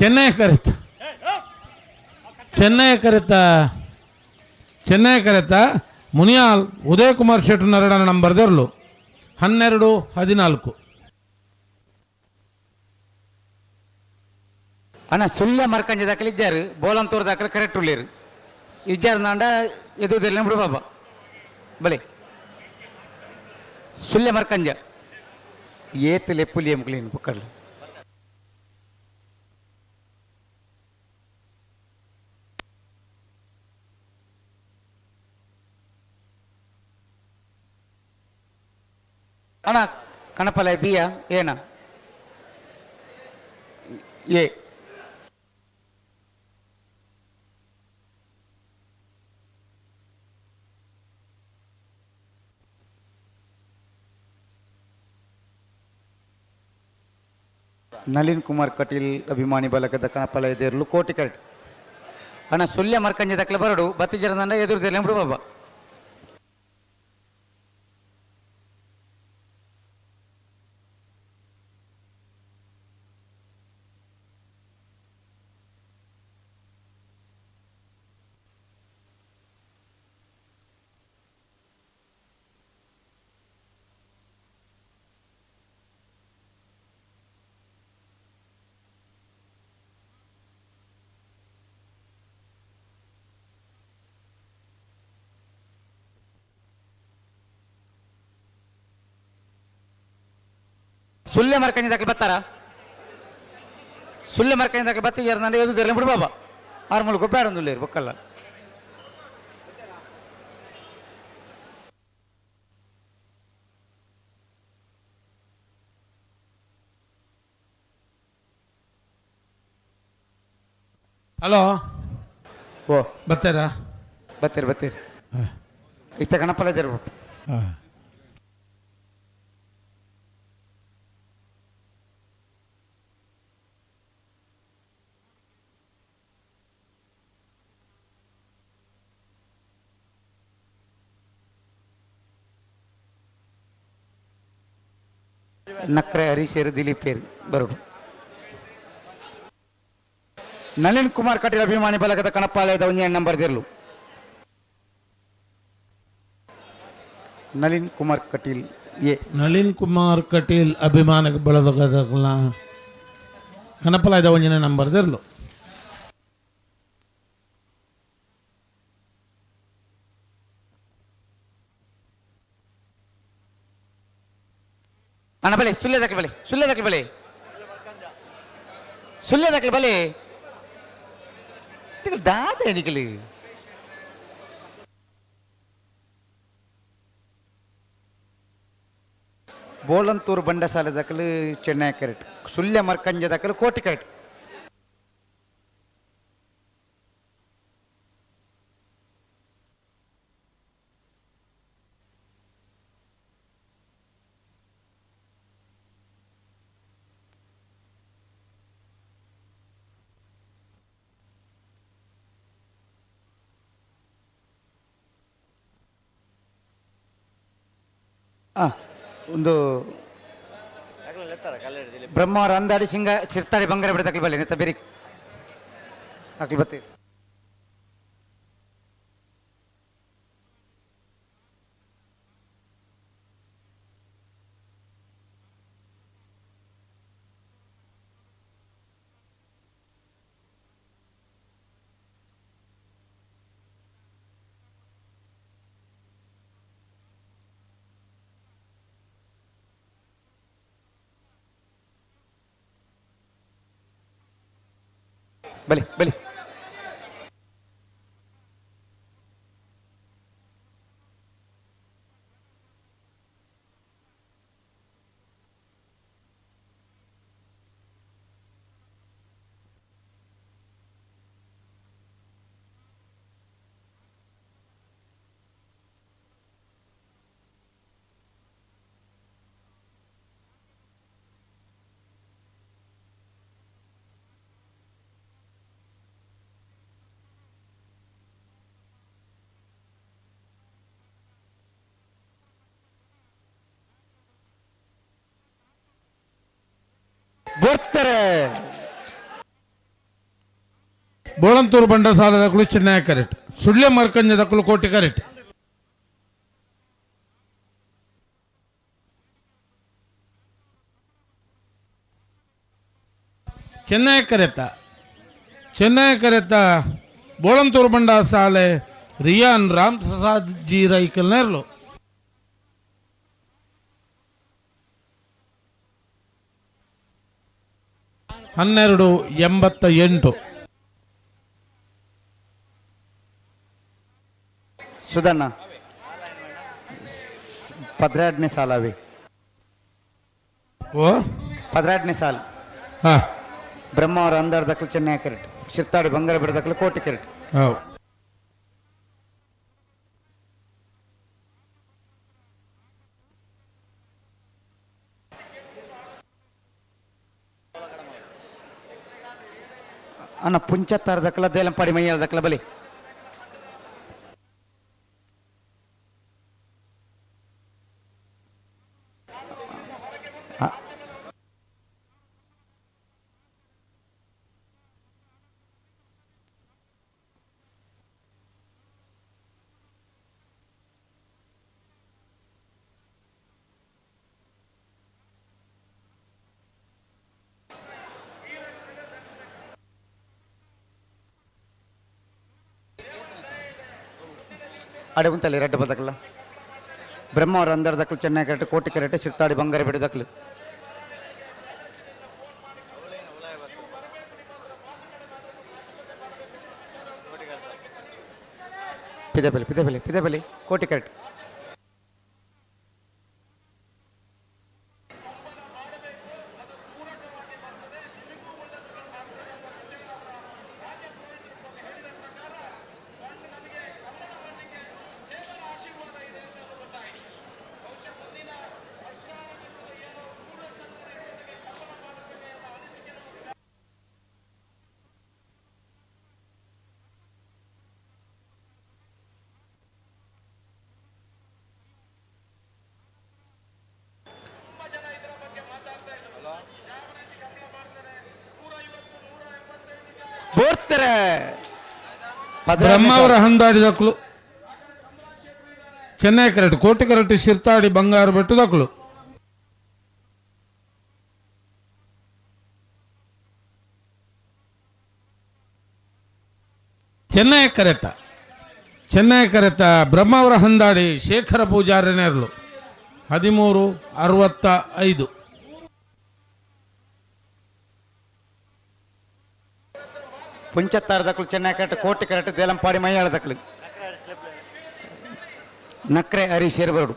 ಚೆನ್ನೈ ಕರೆಕ್ಟ್. ಚೆನ್ನೈ ಕರೆತ ಮುನಿಯಾಲ್ ಉದಯ್ ಕುಮಾರ್ ಶೆಟ್ಟರ್ 2 ನಂಬರ್ದಲ್ಲೂ 12-14. ಅಣ್ಣ ಸುಳ್ಯ ಮರ್ಕಂಜ ದಾಖಲೆ ಇದ್ದಾರೆ ಬೋಲಂತೂರು ದಾಖಲೆ ಕರೆಕ್ಟ್ ಉಳ್ಳೇರು ಇಜ್ಜಾರ ನಾಂಡ ಎದುದೆಲ್ಲ ಬಿಡು ಬಾಬಾ ಬಲೆ ಸುಳ್ಯ ಮರ್ಕಂಜ ಏತಲೆ ಪುಲಿಯ ಮುಕ್ಲೇನು ಪುಕ್ಕಡ್ಲು ಅಣ್ಣ ಕಣಪಲ ಬಿಯ ಏನ ಏ ನಳಿನ್ ಕುಮಾರ್ ಕಟೀಲ್ ಅಭಿಮಾನಿ ಬಲಕದ ಕಣಪಲ ಎದುರು ಕೋಟಿ ಕರೆಕ್ಟ್. ಅಣ್ಣ ಸುಳ್ಯ ಮರ್ಕಂಜ ದಕ್ಕಲೆ ಬರಡು ಬತ್ತಿ ಜನ ಎದುರುದಿಲ್ಲ ಬಿಡು ಬಾಬಾ ಸುಳ್ಯ ಮರ್ಕಂಜ ದಾಖಲೆ ಬರ್ತಾರ ಸುಳ್ಯ ಮರ್ಕಂಜ ದಾಖಲೆ ಬತ್ತಿ ಜನ ಎದುರುದಿಲ್ಲ ಬಿಡು ಬಾಬಾ 6 ಗೊಬ್ಬರ ಬೇಡ ಬೊಕ್ಕಲ್ಲ ಹಲೋ ಓ ಬರ್ತಾರಾ ಬತ್ತೀರಿ ಇತ್ತ ಕಣಪಲ ಇದ್ದಾರೆ ನಕ್ರೆ ಹರೀಶೇರು ದಿಲೀಪ್ ಏರು ಬರೋಡು ನಳಿನ್ ಕುಮಾರ್ ಕಟೀಲ್ ಅಭಿಮಾನಿ ಬಲಗದ ಕಣಪಾಲಯದ 1 ನಂಬರ್ ದಿರ್ಲು ನಳಿನ್ ಕುಮಾರ್ ಕಟೀಲ್ ಎ ನಳಿನ್ ಕುಮಾರ್ ಕಟೀಲ್ ಅಭಿಮಾನ ಬಳದ ಕಣಪಾಲಯದ 1 ನಂಬರ್ ದಿರ್ಲು ಅಣ್ಣ ಬಲೆ ಸುಳ್ಯ ದಾಖಲೆ ಬಲೆ ದಾದ ಎನಿಕಲಿ ಬೋಲಂತೂರು ಬಂಡಸಾಲೆ ದಾಖಲೆ ಚೆನ್ನೈ ಕರೆಕ್ಟ್. ಸುಳ್ಯ ಮರ್ಕಂಜ ದಾಖಲೆ ಕೋಟಿ ಕರೆಕ್ಟ್. ಒಂದು ಬ್ರಹ್ಮವರ ಅಂದಾಡಿ ಸಿಂಗ ಸಿರ್ತಾಡಿ ಬಂಗಾರ ಬಿಡ ತಕ್ಲಿ ಬಲ್ಲೆ ನೆತ್ತ ಬೇರೆ ತಕ್ಲಿ ಬತ್ತಿ ಬಲಿ ಬರ್ತಾರೆ ಬೋಳಂತೂರು ಬಂಡ ಸಾಲ ದಕ್ಕಲು ಚೆನ್ನೈ ಕರೆಕ್ಟ್ ಸುಳ್ಳೆ ಮರ್ಕಂಜ ದಕ್ಕಲು ಕೋಟಿ ಕರೆಕ್ಟ್ ಚೆನ್ನೈ ಕರೆತ ಬೋಳಂತೂರು ಬಂಡ ಸಾಲೆ ರಿಯಾನ್ ರಾಮ್ ಪ್ರಸಾದ್ ಜಿ ರೈಕಲ್ ನೆರ್ಲು 1288 ಸುಧನ್ನ 18ನೇ ಸಾಲ ಅವಿ ಓ 18ನೇ ಸಾಲ ಹಾ ಬ್ರಹ್ಮ ಅವರ ಅಂದರ್ ದಕ್ಕಲು ಚೆನ್ನೈ ಕರೆಕ್ಟ್ ಶಿರ್ತಾಡಿ ಬಂಗಾರ ಬಿಡ ದಕ್ಕಲು ಕೋಟಿ ಕರೆಕ್ಟ್ ಹೌದು ಅಣ್ಣ ಪುಂಚತ್ತಾರ ದಕ್ಕಲ ದೇಲಂಪಾಡಿ ಮೈಯಾಳ ದಕ್ಕಲ ಬಲಿ ಅಡೆ ಉಂತಲ್ಲಿ ರೆಡ್ ಬದಕಲ್ಲ ಬ್ರಹ್ಮ ಅವರ ಅಂದರ್ ದಕ್ಕಲು ಚೆನ್ನೈ ಕರೆಕ್ಟ್ ಕೋಟಿ ಕರೆಕ್ಟ್ ಶಿರ್ತಾಡಿ ಬಂಗಾರ ಬಿಡ ದಕ್ಕಲು ಪಿದೆಬಲಿ ಕೋಟಿ ಕರೆಕ್ಟ್ ಬ್ರಹ್ಮಾವರ ಹಂದಾಡಿದಕ್ಲು ಚೆನ್ನೈ ಕರೆಕ್ಟ್ ಕೋಟಿ ಕರೆಕ್ಟ್ ಶಿರ್ತಾಡಿ ಬಂಗಾರ ಬೆಟ್ಟದಕ್ಲು ಚೆನ್ನೈ ಕರೆತ ಬ್ರಹ್ಮಾವರ ಹಂದಾಡಿ ಶೇಖರ ಪೂಜಾರಿ ನೆರಳು 1365 ಪುಂಚತ್ತಾರ ದಕ್ಕಲು ಚೆನ್ನೈ ಕರೆಕ್ಟ್ ಕೋಟಿ ಕರೆಕ್ಟ್ ದೇಲಂಪಾಡಿ ಮೈಯಾಳ ದಕ್ಕಲು ನಕ್ರೆ ಹರೀಶ್ ಏರ್ಬರ್ಡು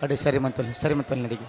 ಅಡಿ ಸರಿ ಮಂತಲ್ಲಿ ನಡಿಗೆ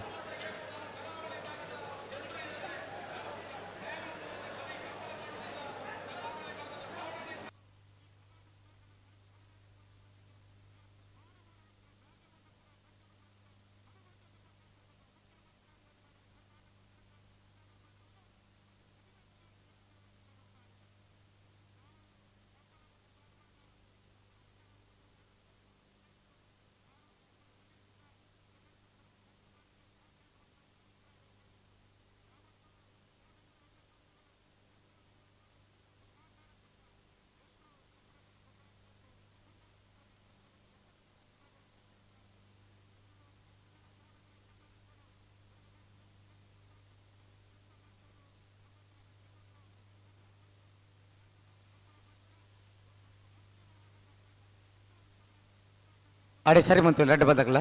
ಅಡೆ ಸರಿ ಬಂತು ರೆಡ್ ಬದಕಲ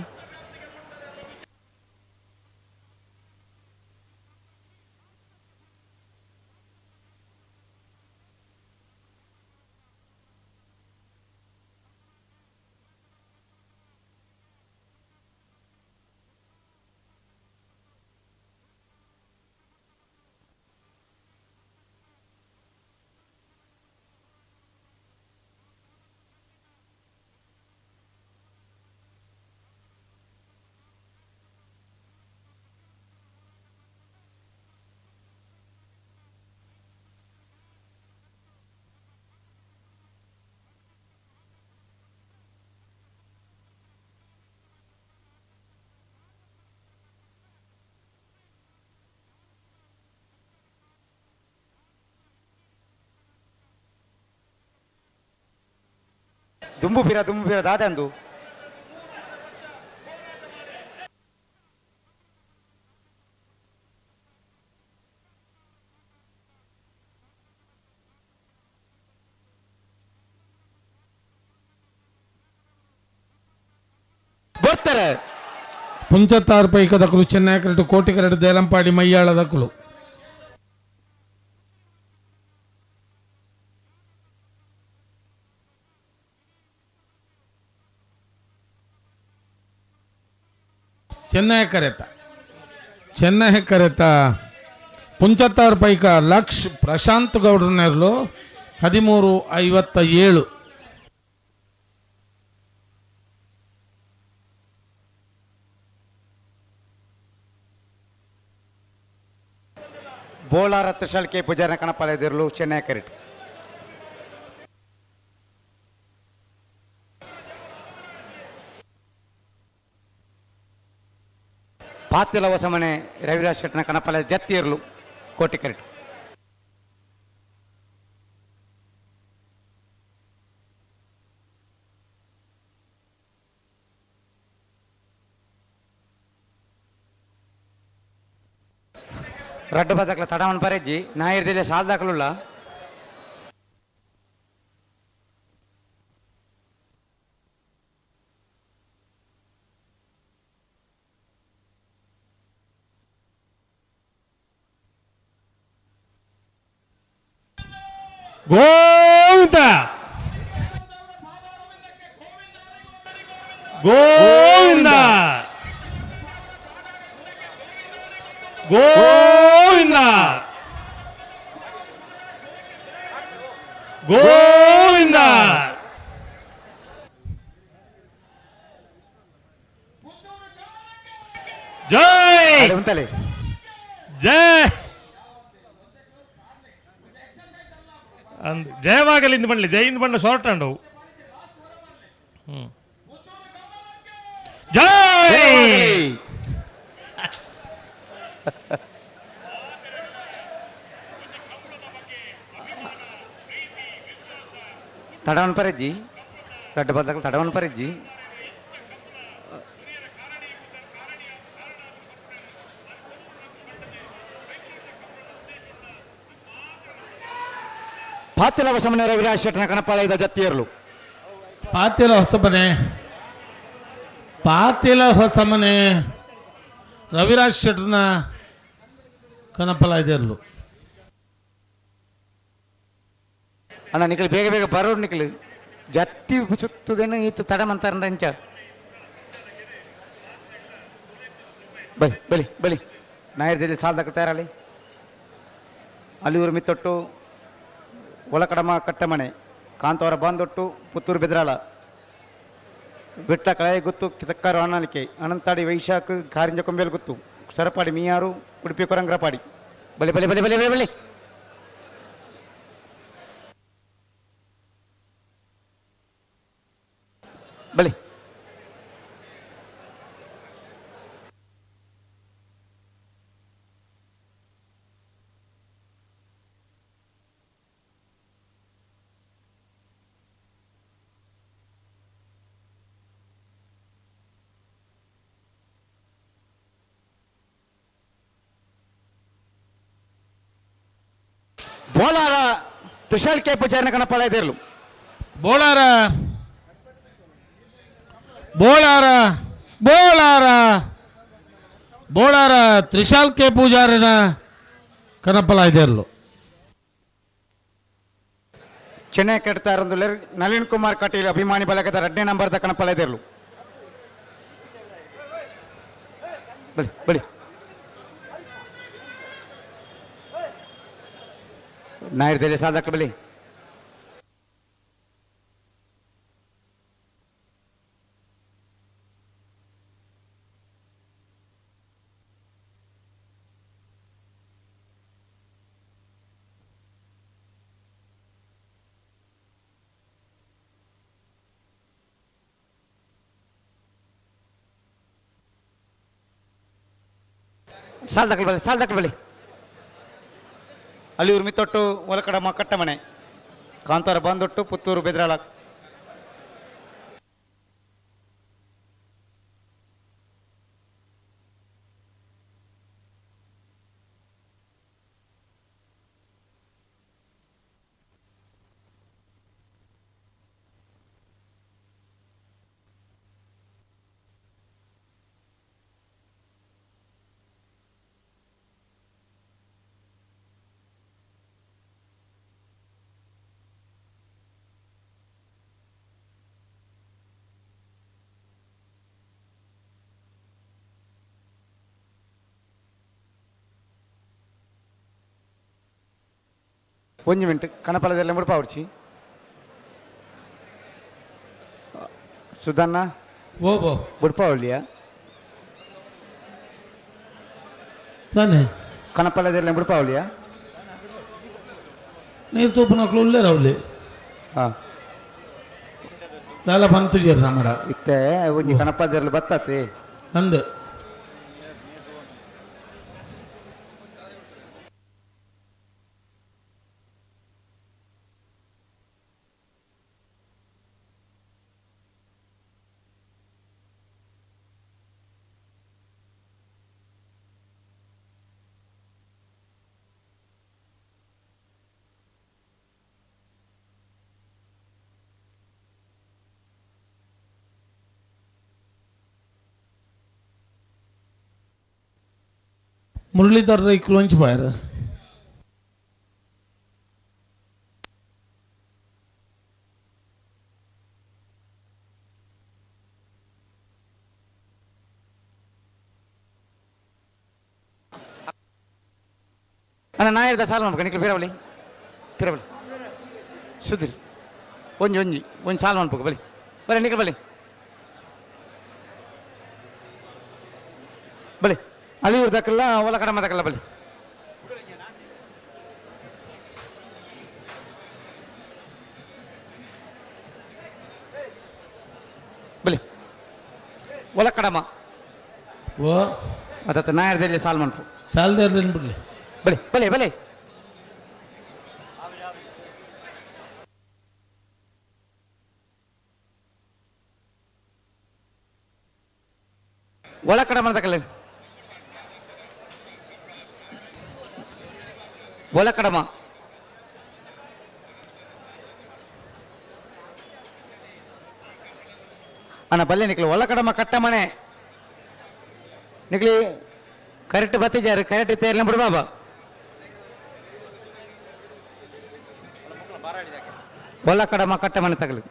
ದುಂಬು ಫಿರ ದಾದಂದು ಬರ್ತಾರೆ ಪುಂಚತ್ತಾರು ಪೈಕ ದಕ್ಕಲು ಚೆನ್ನೈ ಕ್ರಿಕೆಟ್ ಕೋಟಿ ಕ್ರಿಕೆಟ್ ದೇಲಂಪಾಡಿ ಮಯ್ಯಾಳ ದಕ್ಕಲು ಚೆನ್ನೈ ಕರೆತ ಪುಂಚತ್ತಾರು ಪೈಕ ಲಕ್ಷ್ ಪ್ರಶಾಂತ್ ಗೌಡ್ರನೆರ್ಲು 13:57 ಬೋಳಾರ ತ್ರಿಶಾಲ್ ಕೆ ಪೂಜಾರ ಕಣಪಾಲೆದಿರ್ಲು ಚೆನ್ನೈ ಕ್ರಿಕೆಟ್ ಪಾತಿಲ ಹೊಸಮನೆ ರವಿರಾಜ್ ಶೆಟ್ಟನ ಕಣಪಾಲೆ ಜತ್ತಿ ಇರ್ಲು ಕೋಟಿ ಕ್ರಿಕೆಟ್ ರಡ್ಡು ಬದಕಲ ತಡವನ್ ಪರೆಜ್ಜಿ ನಾಯಿರ್ದಿಲ್ಲ ಶಾಲ್ ದಾಖಲುಲ್ಲ ಗೋವಿಂದ ಗೋವಿಂದ ಗೋವಿಂದ ಗೋವಿಂದ ಜೈ ಜೈ ಅಂದ್ ಜಯವಾಗಲಿ ಇಂದು ಬಣ್ಣಲಿ ಜೈ ಇಂದು ಬಣ್ಣ ಶಾರ್ಟ್ ಅಂಡ್ ಜೈ ತಡವನ್ ಪರೆಜ್ಜಿ ರಡ್ಡು ಬದಕಲ ತಡವನ್ ಪರೆಜ್ಜಿ ಪಾತಿಲ ಹೊಸಮನೆ ರವಿರಾಜ್ ಶೆಟ್ಟನ ಕಣಪಾಳೆದ ಜತ್ತಿಯರ್ಲು ಪಾತಿಲ ಹೊಸಮನೆ ರವಿರಾಜ್ ಶೆಟ್ಟನ ಕಣಪಾಲ ಇದೆರ್ಲು ಅಣ್ಣ ನಿಖಿಲ್ ಬೇಗ ಬೇಗ ಬರೋರು ನಿಖಿಲ್ ಜತ್ತಿ ಸುತ್ತದೇನು ಈತು ತಡಮಂತಾರ ಅಂಚ ಬಲಿ ಬಲಿ ಬಲಿ ನಾಯರ್ದಲ್ಲಿ ಸಾಲ್ದಕ್ಕೆ ತಯಾರಲ್ಲಿ ಅಲ್ಲಿಯೂರು ಮಿತ್ತೊಟ್ಟು ಒಳಕಡಮ ಕಟ್ಟಮಣೆ ಕಾಂತವರ ಬಾಂದೊಟ್ಟು ಪುತ್ತೂರು ಬೆದರಾಳ ಬಿಟ್ಟ ಕಳೆ ಗುತ್ತು ಕಿತಕ್ಕಾರು ಅಣ್ಣಾಲಿಕೆ ಅನಂತಾಡಿ ವೈಶಾಖ್ ಕಾರಿಂಜ ಕೊಂಬೇಲು ಗುತ್ತು ಸರಪಾಡಿ ಮೀಯಾರು ಉಡುಪಿ ಕೊರಂಗ್ರಪಾಡಿ ಬಲಿ ಬಲಿ ಬಲಿ ಬಲಿ ಬಲಿ ಬಲಿ ಬಲಿ ಬೋಲಾರ ತ್ರಿಶಾಲ್ ಕೆ ಪೂಜಾರನ ಕಣಪಾಲ ಇದಿರ್ಲು ಬೋಳಾರ ಬೋಳಾರ ಬೋಳಾರ ಬೋಳಾರ ತ್ರಿಶಾಲ್ ಕೆ ಪೂಜಾರನ ಕನಪಲ ಇದೆಯಲ್ಲೂ ಚೆನ್ನೈ ಕೆಡ್ತಾ ಇರೋದು ನಳಿನ್ ಕುಮಾರ್ ಕಟೀಲ್ ಅಭಿಮಾನಿ ಬಳಗದ 2ನೇ ನಂಬರ್ದ ಕಣಪಲ ಇದೆಯಲ್ಲೂ ಬಳಿ ಬಳಿ ನಾಯಿರ್ದಲ್ಲಿ ಸಾಧಕ ಬಳಿ ಸಾಲ್ ದಕ್ಕಲ್ ಬಲಿ ಅಲ್ಲಿ ಉರ್ಮಿತೊಟ್ಟು ಒಲಕಡಮ್ಮ ಕಟ್ಟಮನೆ ಕಾಂತಾರ ಬಂದೊಟ್ಟು ಪುತ್ತೂರು ಬೆದ್ರಾಳ ಒಂದು ಮಿನಿಟ್ ಕನಪಲದೆಲ್ಲ ಮುಡ್ಪಾವಡ್ಚಿ ಸುಧನ್ನ ಓಬೋ ಮುಡ್ಪಾವಳ್ಳಿಯ ನಾನೇ ಕನಪಲದೆಲ್ಲ ಮುಡ್ಪಾವಳ್ಳಿಯ ನೀರು ತೂಪು ನಕ್ಲು ಉಳ್ಳೇ ರಾವ್ಲಿ ಹಾಂ ಲಾಲ ಬಂತು ಜೀರ್ ನಮ್ಮಡ ಇತ್ತೆ ಒಂಜಿ ಕನಪಲದೆಲ್ಲ ಬತ್ತತೆ ಅಂದೆ ಮುರಳೀಧರ್ ರೈಕ್ಲು ಹಂಚಿ ಬಾಯರ ಅಣ್ಣ ನಾ ಹೇಳ್ದ ಸಾಲ ಮಾಡ್ಬೇಕು ನಿಕ್ಲು ಪಿರಬಲಿ ಪಿರಬಲಿ ಸುದ್ದಿರಿ ಒಂಜಿ ಸಾಲ ಮಾಡ್ಬೇಕು ಬಲಿ ಬಲಿ ನಿಕ್ಲು ಬಲಿ ಬಲಿ ಅಲ್ಲಿ ಇವ್ರದಕ್ಕಲ್ಲ ಒಲ ಕಡೆ ಮದಕ್ಕಲ್ಲ ಬಲಿ ಬಲಿ ಒಲ ಕಡಮ ಓ ಅದತ್ತ ನಾಯರ್ದಲ್ಲಿ ಸಾಲ್ ಮಾಡ್ರು ಸಾಲ್ದಾರ್ದೇನು ಬಿಡಲಿ ಬಲಿ ಬಲಿ ಬಲಿ ಒಳ ಕಡಮ ಅದಕ್ಕಲ್ಲ ಒಲ ಕಡಮ ಅಣ್ಣ ಬಲ್ಲೆ ನಿಕ್ಲಿ ಒಲ ಕಡಮ ಕಟ್ಟ ಮನೆ ನಿಕ್ಲಿ ಕರೆಕ್ಟ್ ಬತ್ತಿಜಾರು ಕರೆಕ್ಟ್ ತೇರ್ಲ ಬಿಡು ಬಾಬಾ ಒಲ ಕಡಮ ಕಟ್ಟ ಮನೆ ತಗಲಿ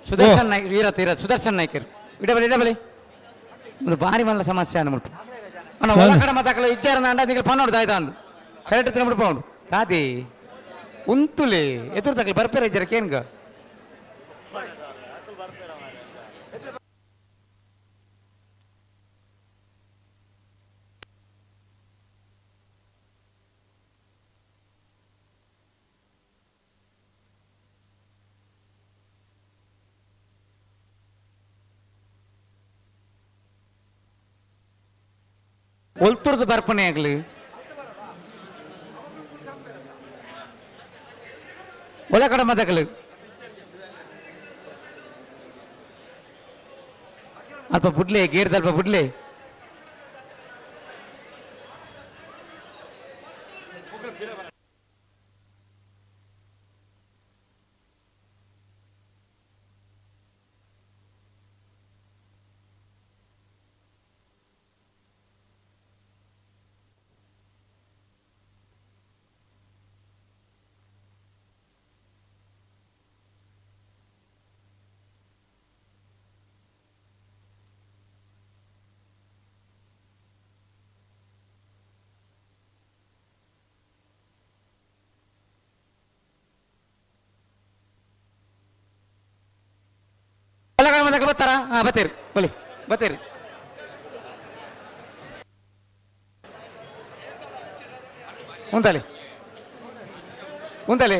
ಸುದರ್ಶನ್ ನಾಯ್ಕ ವೀರತ ಸುದರ್ಶನ್ ನಾಯ್ಕರು ಇಡಬಲಿ ಒಂದು ಭಾರಿ ಮಲ್ಲ ಸಮಸ್ಯೆ ಅನ್ನ ಮುಟ್ಟು ಅಣ್ಣ ಒಳ ಕಡೆ ಮತ್ತಕಲ್ಲ ಇಚ್ಚಾರ ಅಂಡ ನೀವು ಪನ್ನೋಡು ದಾಯ್ತಾ ಅಂದು ಕರೆಕ್ಟ್ ತಿನ್ಬಿಟ್ಟು ಪೌಂಡು ತಾದಿ ಉಂತುಲೆ ಎದುರು ತಗಲಿ ಬರ್ಪೇರ ಇಜ್ಜರ ಕೇನ್ಗ ಒಲ್ತುರ್ದು ಬರ್ಪಣೆ ಆಗ್ಲಿ ಒಲ ಕಡೆ ಮದಗಳು ಅಲ್ಪ ಬುಡ್ಲೆ ಗೇರ್ದ ಅಲ್ಪ ಬುಡ್ಲೆ ಬರ್ತಾರ ಹಾ ಬತ್ತೀರಿ ಬಲಿ ಬತ್ತೀರಿ ಉಂತಲಿ ಉಂತಲಿ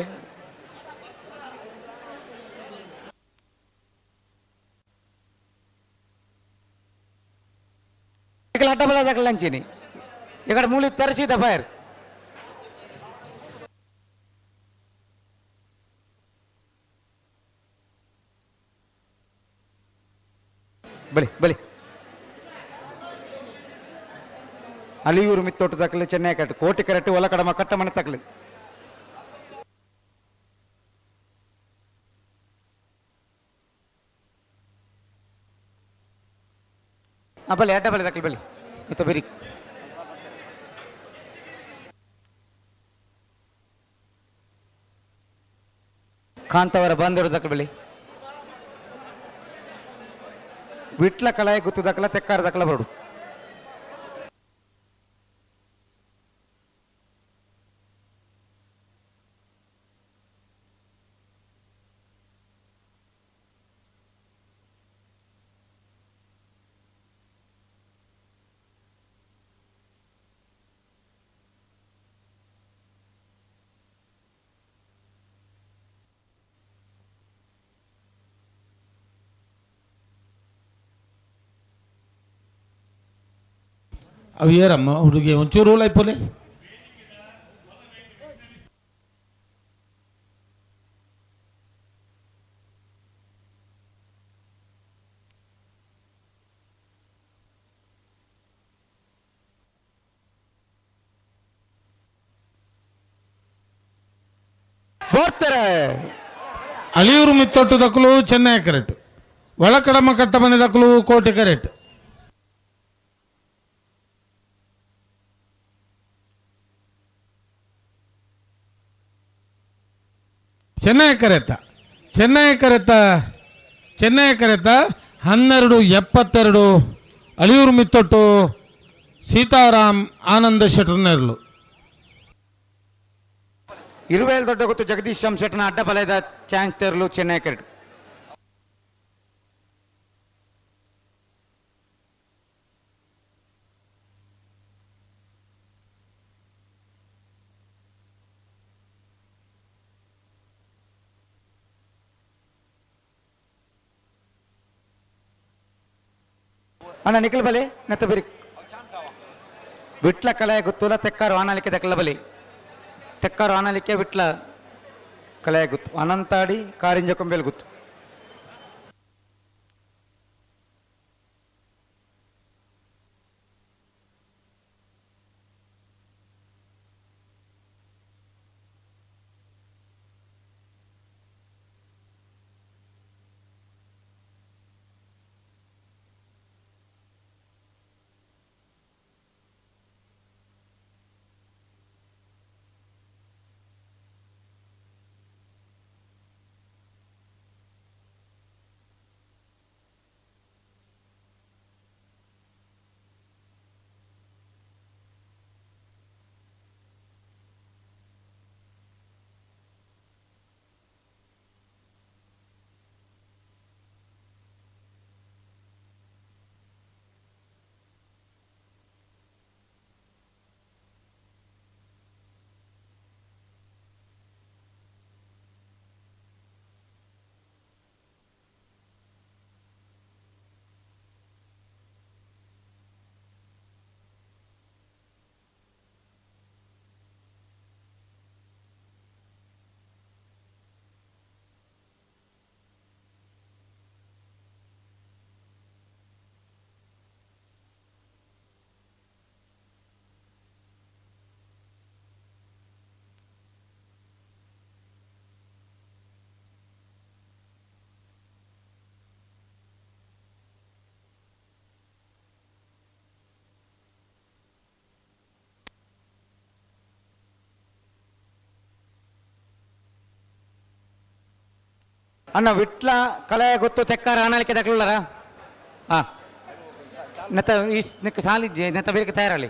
ಅಡ್ಡ ಬಲ ಲಂಚಿನಿ ఇక్కడ ಮೂಲಿ ತರಿಸಿದ ಫೈರ್ ಬಲಿ ಬಲಿ ಅಲಿಯೂರು ಮಿತ್ತೊಟ್ಟು ತಕ್ಕಲಿ ಚೆನ್ನೈ ಕಟ್ಟು ಕೋಟಿ ಕರೆಕ್ಟ್ ಒಲ ಕಡಮ ಕಟ್ಟ ಮನೆ ತಕ್ಕಲಿ ಬಲಿ ಅಡ್ಡ ಬಲಿ ತಕ್ಕಲಿ ಬಲಿ ಇತ್ತ ಬರಿ ಕಾಂತವರ ಬಂದರು ತಕ್ಕಲಿ ಬಲಿ ವಿಟ್ಲ ಕಲಾಯ ಗುತ್ತು ದಕ್ಕಲ ತೆಕ್ಕಾರ ದಕ್ಕಲ ಬರಡು ಅವು ಏರಮ್ಮ ಹುಡುಗಿ ಒಂಚೂರು ಲೈಪೋಲೆ ಅಲಿಯೂರು ಮಿತ್ತೊಟ್ಟು ದಕ್ಕಲು ಚೆನ್ನೈ ಕರೆಕ್ಟ್ ಒಳಕಡಮ ಕಟ್ಟ ಮನೆ ದಕ್ಕಲು ಕೋಟೆ ಕರೆಕ್ಟ್ ಚೆನ್ನೈ ಕರೆತ 1272 ಅಲಿಯೂರು ಮಿತ್ತೊಟ್ಟು ಸೀತಾರಾಮ್ ಆನಂದ ಶೆಟ್ರನೆರ್ಲು ಇರುವೇಲ್ ದೊಡ್ಡ ಗೊತ್ತು ಜಗದೀಶ್ ಶೆಟ್ಟನ ಅಡ್ಡ ಬಲದ ಚಾನ್ಸ್ ತೆರಲು ಚೆನ್ನೈ ಕರೆಕ್ಟ್ ಅಣ್ಣ ನಿಖಲ್ ಬಲಿ ನೆತ್ತ ಬಿರಿ ವಿಟ್ಲ ಕಲೆಯ ಗುತ್ತುಲ ತೆಕ್ಕಾರು ಆನಾಲಿಕೆ ದಕ್ಕಲ ಬಲಿ ತೆಕ್ಕಾರು ಆನಾಲಿಕೆ ವಿಟ್ಲ ಕಲೆಯ ಗುತ್ತು ಅನಂತಾಡಿ ಕಾರಿಂಜ ಕೊಂಬೆಲ್ ಗುತ್ತು ಅಣ್ಣ ವಿಟ್ಲ ಕಲೆ ಗೊತ್ತು ತೆಕ್ಕಾರ ಆನಾಳಿಕೆ ತಗೊಳ್ಳಾರ ಹಾ ನೆತ್ತ ಈ ಸಾಲಿಜ್ಜೆ ನೆತ್ತ ಬೇರೆ ತಯಾರಳಿ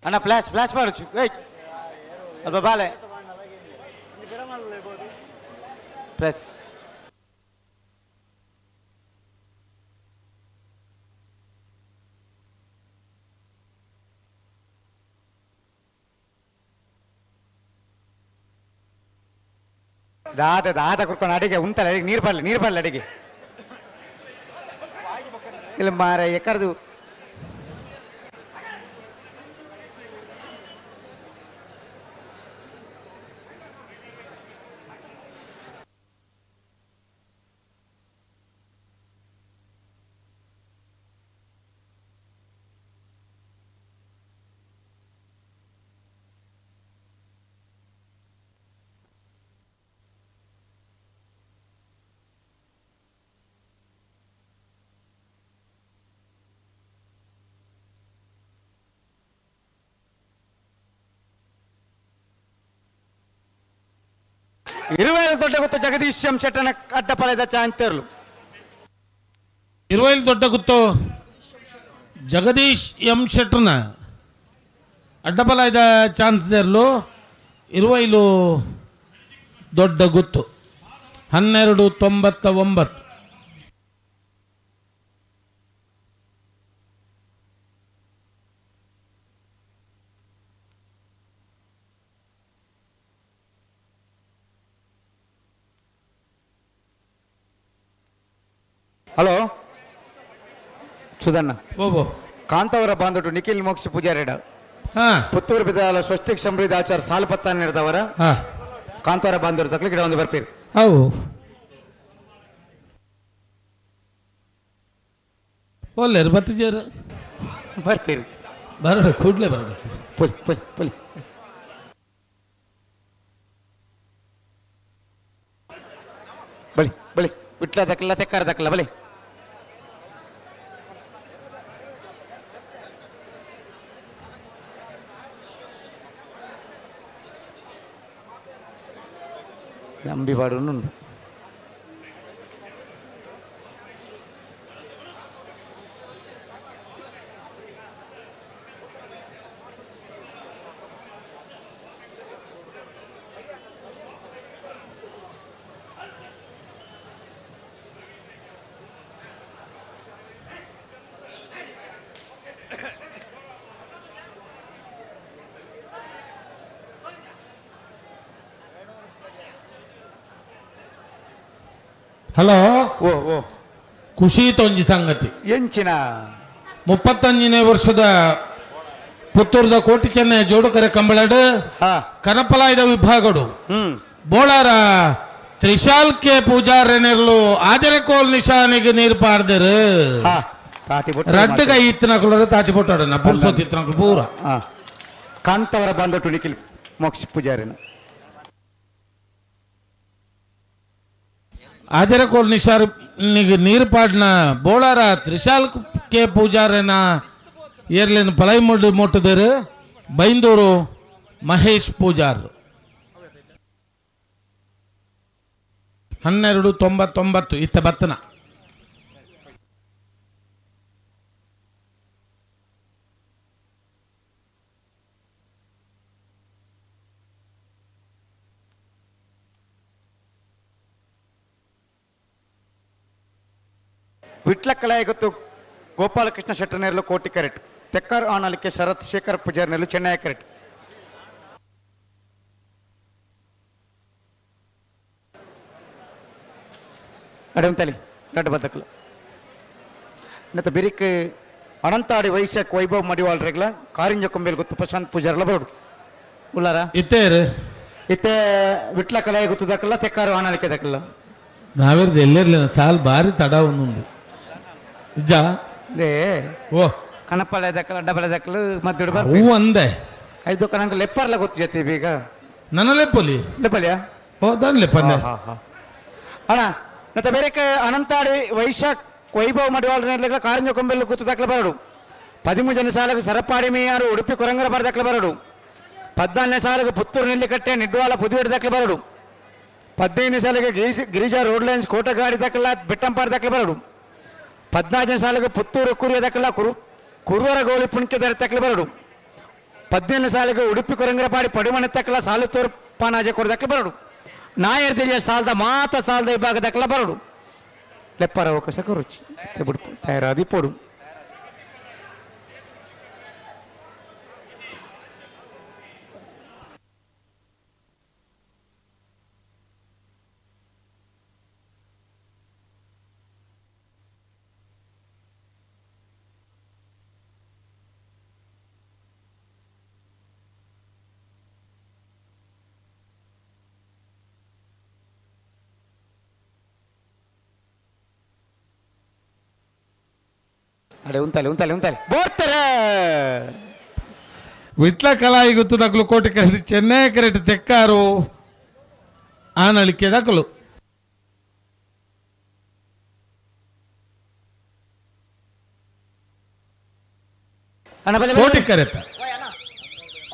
ಅಣ್ಣ ಫ್ಲಾಶ್ ಮಾಡచ్చు ಅಲ್ಪ ಬಾಲೆ ಪ್ಲಸ್ ದಾದ ಕುರ್ಕೊಂಡು ಅಡಿಗೆ ಉಂಟಲ್ಲ ಅಡಿಗೆ ನೀರು ಬರಲಿ ಅಡಿಗೆ ಇಲ್ಲ ಮಾರ ಎಕರ್ದು ಇರುವೈಲು ದೊಡ್ಡ ಗೊತ್ತು ಜಗದೀಶ್ ಎಂ ಶೆಟ್ಟನ ಅಡ್ಡಪಾಲದ ಚಾಂತರ್ಲು ಇರುವೈಲು ದೊಡ್ಡ ಗುತ್ತು ಜಗದೀಶ್ ಎಂ ಶೆಟ್ಟರ್ನ ಅಡ್ಡಪಾಲದ ಚಾನ್ಸ್ ದೇರ್ಲು ಇರುವೈಲು ದೊಡ್ಡ ಗುತ್ತು 1299. ಹಲೋ ಸುಧಣ್ಣ ಓಬೋ ಕಾಂತವರ ಬಾಂಧವರು ನಿಖಿಲ್ ಮೋಕ್ಷ ಪೂಜಾರಿಡ ಪುತ್ತೂರು ಬಿದ್ದಾಲ ಸ್ವಸ್ತಿಕ್ ಸಮೃದ್ಧ ಆಚಾರ ಸಾಲು ಪತ್ತಾನ ನಡೆದವರ ಕಾಂತವರ ಬಾಂಧವರು ತಕ್ಲಿ ಗಿಡ ಒಂದು ಬರ್ತೀರಿ ಅವು ಒಳ್ಳೆಯರು ಬತ್ತಿಜಾರು ಬರ್ತೀರಿ ಬರಡು ಕೂಡಲೇ ಬರಡು ಪುಲ್ ಪುಲ್ ಪುಲ್ ಬಳಿ ಬಳಿ ಬಿಟ್ಲ ದಕ್ಕಲ್ಲ ತೆಕ್ಕಾರ ದಕ್ಕಲ್ಲ ಬಳಿ ಅಂಬಿబాడు నుండి ಹಲೋ ಓ ಓ ಖುಷಿ ತೊಂಜಿ ಸಂಗತಿ ಎಂಚಿನ 35ನೇ ವರ್ಷದ ಪುತ್ತೂರದ ಕೋಟಿ ಚೆನ್ನೈ ಜೋಡುಕರೆ ಕಂಬಳಡು ಕನಪಲಾಯದ ವಿಭಾಗಡು ಬೋಳಾರ ತ್ರಿಶಾಲ್ ಕೆ ಪೂಜಾರನೆರ್ಲು ಆದರೆಕೋಲ್ ನಿಶಾನಿಗೆ ನೀರು ಪಾರ್ದರು ರಡ್ಡಗ ಇತ್ತಿನಕುಲರ ತಾಟಿ ಪೊಟ್ಟಾಡನ ಪುರ್ಸೋತ್ ಇತ್ತಿನಕುಲು ಪೂರ ಕಾಂತವರ ಬಂದ ಟುಣಿಕಿಲ್ ಮೋಕ್ಷ ಪೂಜಾರಿನ ಆಜರಕೋಲ್ ನಿಶಾರ್ ನೀರು ಪಾಡ್ನ ಬೋಳಾರ ತ್ರಿಶಾಲ್ ಕೆ ಪೂಜಾರನ ಏರ್ಲಿನ ಪಲೈ ಮೊಟ್ಟದರು ಬೈಂದೂರು ಮಹೇಶ್ ಪೂಜಾರ್ 1299 ಇತ್ತ ಬತ್ತನ ವಿಟ್ಲ ಕಲಾಯಗತ್ತು ಗೋಪಾಲಕೃಷ್ಣ ಶೆಟ್ಟನೇರ್ಲು ಕೋಟಿ ಕ್ಯಾರೆಟ್ ತೆಕ್ಕರ್ ಆನಲಿಕೆ ಶರತ್ ಶೇಖರ್ ಪೂಜಾರ್ನೆಲ್ಲು ಚೆನ್ನೈ ಕ್ಯಾರೆಟ್ ಅಡಂತಲಿ ರಡ್ಡ ಬದಕಲು ನತ್ತ ಬಿರಿಕ್ ಅನಂತಾಡಿ ವೈಶಾಖ್ ವೈಭವ್ ಮಡಿವಾಳ್ ರೆಗ್ಲ ಕಾರಿಂಜ ಕೊಂಬೇಲ್ ಗೊತ್ತು ಪ್ರಶಾಂತ್ ಪೂಜಾರ್ಲ ಬರೋಡು ಉಳ್ಳಾರ ಇತ್ತೇರು ಇತ್ತೆ ವಿಟ್ಲ ಕಲಾಯ ಗೊತ್ತು ದಕ್ಕಲ್ಲ ತೆಕ್ಕಾರು ಆನಲಿಕೆ ದಕ್ಕಲ್ಲ ನಾವೇರ್ದು ಎಲ್ಲಿರ್ಲಿಲ್ಲ ಸಾಲ್ ಬಾರಿ ತಡ ಒಂದುಂಡು ನಿಜ ದೇ ಓ ಕನಪಳೆ ದಕ್ಕಲ ಅಡ್ಡಬಳೆ ದಕ್ಕಲು ಮದ್ದುಡು ಬರ್ ಹೂ ಅಂದೆ ಐದು ಕನಂಕ ಲೆಪ್ಪರ್ಲ ಗೊತ್ತು ಜೊತೆ ಈಗ ನನ್ನ ಲೆಪ್ಪಲಿ ಲೆಪ್ಪಲಿಯಾ ಓ ದಾನ್ ಲೆಪ್ಪನೆ ಅಣ್ಣ ಮತ್ತೆ ಬೇರೆ ಅನಂತಾಡಿ ವೈಶಾಖ್ ವೈಭವ್ ಮಡಿವಾಳ ಕಾರಿಂಜ ಕೊಂಬೆಲ್ಲು ಕೂತು ದಕ್ಕಲ ಬರಡು 13 ಜನ ಸಾಲಕ್ಕೆ ಸರಪಾಡಿ ಮೇಯಾರು ಉಡುಪಿ ಕೊರಂಗರ ಬರ ದಕ್ಕಲ ಬರಡು 14ನೇ ಸಾಲಿಗೆ ಪುತ್ತೂರು ನೆಲ್ಲಿಕಟ್ಟೆ ನಿಡ್ವಾಳ ಪುದುವೇಡು ದಕ್ಕಲ ಬರಡು 15ನೇ ಸಾಲಿಗೆ ಗಿರಿಜಾ ರೋಡ್ ಲೈನ್ಸ್ ಕೋಟಗಾಡಿ ದಕ್ಕಲ ಬೆಟ್ಟಂಪಾಡಿ ದಕ್ಕಲ ಬರಡು 14ನೇ ಸಾಲಿಗೆ ಪುತ್ತೂರು ಕುರಿಯ ದಕ್ಕಲ ಕುರುವರ ಗೋಳಿ ಪುಣ್ಕೆ ದರ ತಕ್ಕಲ ಬರಡು 17ನೇ ಸಾಲಿಗೆ ಉಡುಪಿ ಕೊರಂಗರಪಾಡಿ ಪಡಿಮನೆ ತಕ್ಕಲ ಸಾಲುತ್ತೂರು ಪಾನಾಜೆ ಕೊಡ ದಕ್ಕಲ ಬರಡು ನಾಯರ್ ದಿಲಿಯ ಸಾಲದ ಮಾತ ಸಾಲದ ವಿಭಾಗ ದಕ್ಕಲ ಬರಡು ಲೆಪ್ಪರ ಅವಕಾಶ ರುಚಿ ಬಿಡ್ತು ತಯಾರಾದಿ ಪೋಡು ಅಡೆ ಉಂತಲೆ ಬೋರ್ತಾರೆ ವಿಟ್ಲ ಕಲಾಯಿ ಗೊತ್ತು ದಕ್ಕಲು ಕೋಟಿ ಕ್ಯಾರೆಟ್ ಚೆನ್ನೈ ಕ್ಯಾರೆಟ್ ತೆಕ್ಕಾರು ಆನಳಿಕೆ ದಕ್ಕಲು ಕೋಟಿ ಕರೆತ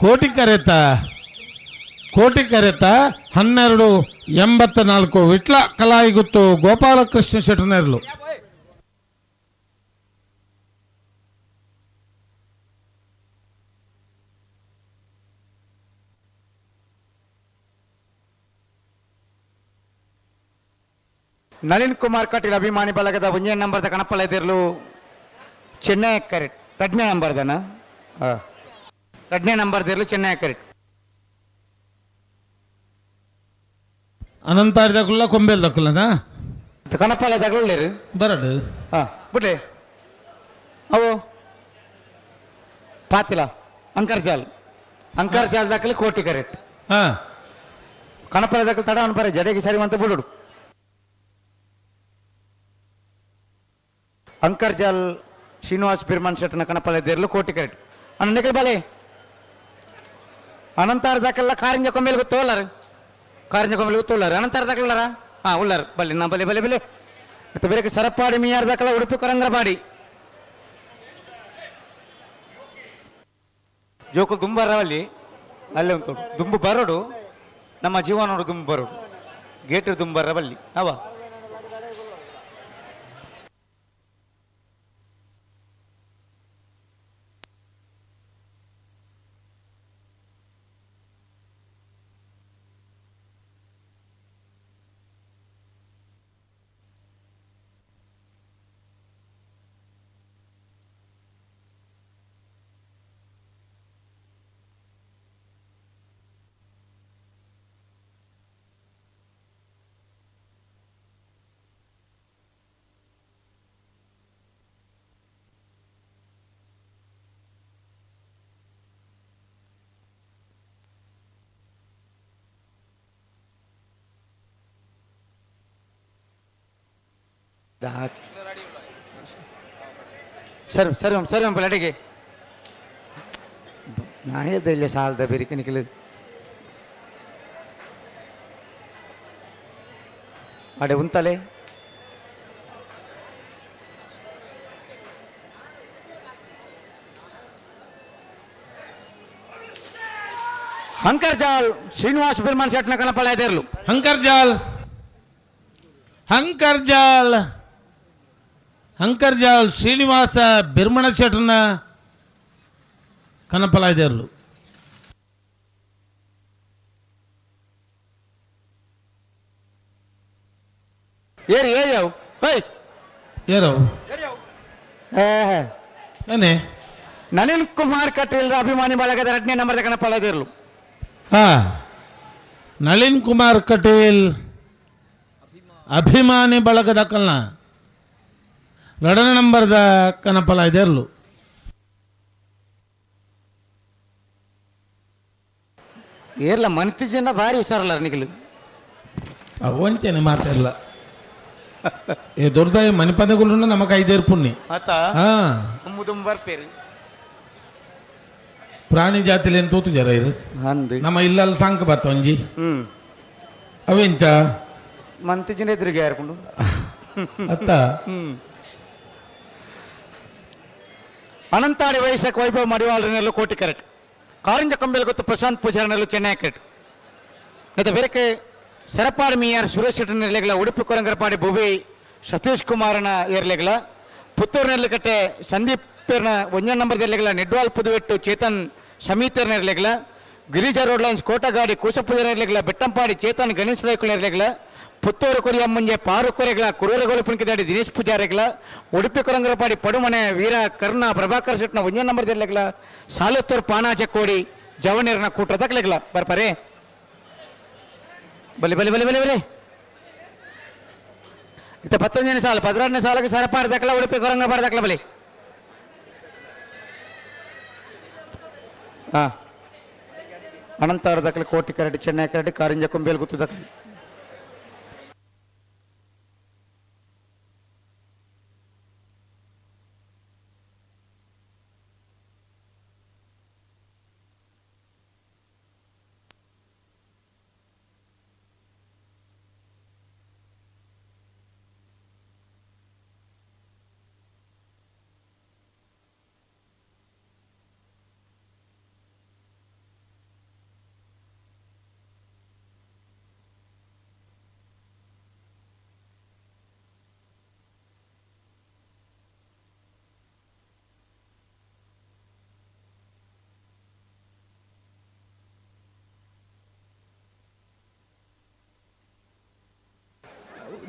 ಕೋಟಿ ಕರೆತ 1284 ವಿಟ್ಲ ಕಲಾಯಿ ಗೊತ್ತು ಗೋಪಾಲಕೃಷ್ಣ ಶೆಟ್ಟನೇರ್ಲು ನಳಿನ್ ಕುಮಾರ್ ಕಟೀಲ್ ಅಭಿಮಾನಿ ಬಲಗದ ಒಂಜೇ ನಂಬರ್ದ ಕಣಪ್ಪಳ ಎದಿರ್ಲು ಚೆನ್ನೈ ಕ್ಯಾರೆಟ್ 2ನೇ ನಂಬರ್ದನ 2ನೇ ನಂಬರ್ದಿರ್ಲು ಚೆನ್ನೈ ಕ್ಯಾರೆಟ್ ಅನಂತಾರಿ ದಕ್ಕಲ್ಲ ಕೊಂಬೇಲ್ ದಕ್ಕಲ್ಲನಾ ಕಣಪ್ಪಳ ತಗೊಳ್ಳೇರು ಬರಡು ಬಿಡ್ಲಿ ಅವು ಪಾತಿಲ ಅಂಕರ್ಜಾಲ್ ದಕ್ಕಲು ಕೋಟಿ ಕ್ಯಾರೆಟ್ ಕಣಪ್ಪಳ ದಕ್ಕಲು ತಡ ಅನ್ಪಾರೆ ಜಡೆಗೆ ಸರಿ ಅಂತ ಬಿಡುಡು ಅಂಕರ್ಜಾಲ್ ಶ್ರೀನಿವಾಸ್ ಬಿರ್ಮನ್ ಶೆಟ್ಟನ ಕಣಪಲ್ಲ ಇದ್ದಿರಲು ಕೋಟಿ ಕ್ಯಾರೆಟ್ ಅಣ್ಣ ನಿಖಿಲ್ ಬಾಲೆ ಅನಂತಾರ ದಾಖಲ್ಲ ಕಾರಿಂಜ ಕೊಂಬೇಲ್ ಗೊತ್ತೋಲಾರ ಅನಂತಾರ ದಾಖಲಾರ ಉಳ್ಳಾರ ಬಲ್ಲಿ ನಾ ಬಲೆ ಮತ್ತೆ ಬೇರೆ ಸರಪಾಡಿ ಮೀಯಾರ ದಾಖಲ ಉಡುಪಿ ಕೊರಂಗರಪಾಡಿ ಜೋಕುಲ್ ದುಂಬು ಬರವಲ್ಲಿ ಅಲ್ಲೇ ಉಂಟು ದುಂಬು ಬರೋಡು ನಮ್ಮ ಜೀವ ನೋಡು ದುಂಬು ಬರೋಡು ಗೇಟ್ ದುಂಬು ಬರವಲ್ಲಿ ಅವ ಸರಿ ಸರಿ ಸರಿ ಪ್ಲೇಟಿಗೆ ನಾಯದಲ್ಲಿ ಸಾಲದ ಬೇರಿಕೆ ನಿಖಿಲ್ ಅಡೆ ಉಂತಲೆ ಹಂಕರ್ಜಾಲ್ ಶ್ರೀನಿವಾಸ ಬಿರ್ಮನ್ ಶೆಟ್ನ ಕಣಪಳ ಎದೇರ್ಲು ಹಂಕರ್ಜಾಲ್ ಹಂಕರ್ಜಾಲ್ ಹಂಕರ್ಜಾಲ್ ಶ್ರೀನಿವಾಸ ಬಿರ್ಮಣ ಶೆಟ್ನ ಕನಪಲ ಇದೇರ್ಲು ಏರಿ ಏಯವ್ ಓಯ್ ಏರವ್ ಏನೇ ನಳಿನ್ ಕುಮಾರ್ ಕಟೀಲ್ ಅಭಿಮಾನಿ ಬಳಗದ 2ನೇ ನಂಬರ್ದ ಕಣಪಳ ಇದೇರ್ಲು ಹಾ ನಳಿನ್ ಕುಮಾರ್ ಕಟೀಲ್ ಅಭಿಮಾನಿ ಬಳಗದ ಕಲ್ನ 2ನೇ ನಂಬರ್ದ ಕನಪಲ ಇದೇರ್ಲು ಏರ್ಲ ಮನ್ತಿ ಜನ ಭಾರಿ ಹುಷಾರಲ್ಲ ನಿಖಿಲ್ ಒಂಚನೆ ಮಾತಿಲ್ಲ ಏ ದೊಡ್ಡದಾಗಿ ಮಣಿಪದಗಳು ನಮಗೆ 5 ಪುಣ್ಯ ಆತಾ ಹಾ ಬರ್ಪೇರಿ ಪ್ರಾಣಿ ಜಾತಿಲಿ ಏನು ತೂತು ಜರ ಇರು ನಮ್ಮ ಇಲ್ಲಲ್ಲಿ ಸಾಂಕ ಬತ್ತ ಒಂಜಿ ಅವೆಂಚ ಮಂತಿ ಜನ ಎದುರಿಗೆ ಯಾರ್ಕೊಂಡು ಅತ್ತ ಅನಂತಾಡಿ ವೈಶಾಖ ವೈಭವ್ ಮಡಿವಾಳರನೆಲ್ಲೂ ಕೋಟಿ ಕರೆಕ್ಟ್ ಕಾರಿಂಜ ಕಂಬೆಲ್ ಗೊತ್ತು ಪ್ರಶಾಂತ್ ಪೂಜಾರನೆಲ್ಲೂ ಚೆನ್ನೈ ಕರೆಕ್ಟ್ ಮತ್ತೆ ಬೇರೆ ಸರಪಾಡಿ ಮೀಯಾರ್ ಸುರೇಶ್ ಶೆಟ್ಟನ ಇರ್ಲೆಗಳ ಉಡುಪಿ ಕೊರಂಗರಪಾಡಿ ಭುವಿ ಸತೀಶ್ ಕುಮಾರನ ಇರ್ಲೆಗಳ ಪುತ್ತೂರಿನಲ್ಲಿ ಕಟ್ಟೆ ಸಂದೀಪ್ನ 1ನೇ ನಂಬರ್ ಇರ್ಲೆಗಳ ನಿಡ್ವಾಲ್ ಪುದುವೆಟ್ಟು ಚೇತನ್ ಸಮೀತರ್ನ ಇರ್ಲೆಗಳ ಗಿರಿಜಾ ರೋಡ್ ಲೈನ್ಸ್ ಕೋಟಗಾಡಿ ಕೂಸಪುಜರ ಇರ್ಲೆಗಳ ಬೆಟ್ಟಂಪಾಡಿ ಚೇತನ್ ಗಣೇಶ್ ರಾಯ್ಕುಳ ಇರ್ಲೆಗಳ ಪುತ್ತೂರು ಕೊರಿಯ ಮುಂಜೆ ಪಾರು ಕೊರೆಗಳ ಕುರೂರಗೋಳು ಪುಣಿಕಿದಾಡಿ ದಿನೇಶ್ ಪೂಜಾರಿಗಳ ಉಡುಪಿ ಕೊರಂಗರಪಾಡಿ ಪಡುಮನೆ ವೀರ ಕರ್ಣ ಪ್ರಭಾಕರ್ ಶೆಟ್ನ 1ನೇ ನಂಬರ್ ಇರ್ಲೆಗಳ ಸಾಲತ್ತೂರು ಪಾನಾಚ ಕೋಡಿ ಜವನೀರ್ನ ಕೂಟ ದಕ್ಲೆಗಳ ಬರ್ಪರೆ ಬಲಿ ಬಲಿ ಬಲಿ ಬಲಿ ಬಲಿ ಇತ್ತ 11ನೇ ಸಾಲ 16ನೇ ಸಾಲಕ್ಕೆ ಸರಪಾಡಿ ದಕ್ಕಲ ಉಡುಪಿ ಕೊರಂಗರಪಾಡಿ ದಕ್ಕಲ ಬಲಿ ಹಾ ಅನಂತಾರ ದಕ್ಕಲ ಕೋಟಿ ಕರಡಿ ಚೆನ್ನೈ ಕರಡಿ ಕಾರಿಂಜ ಕೊಂಬೇಲ್ ಗುತ್ತು ದಕ್ಕಲಿ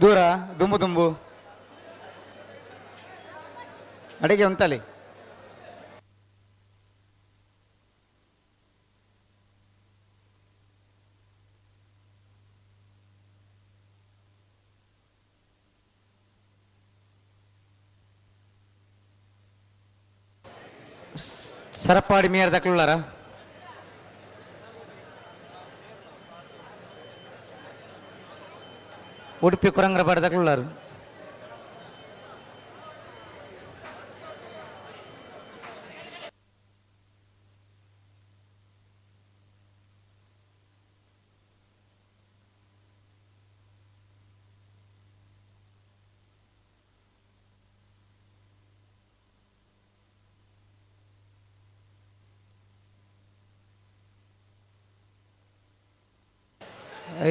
ದೂರ ದುಂಬು ದುಂಬು ಅಡಿಗೆ ಉಂತಲಿ ಸರಪಾಡಿ ಮೇಯರ್ ದಕ್ಕಲಾರ ಉಡುಪಿ ಕೊರಂಗರಪಾಡಿ ದಕ್ಕಲಾರು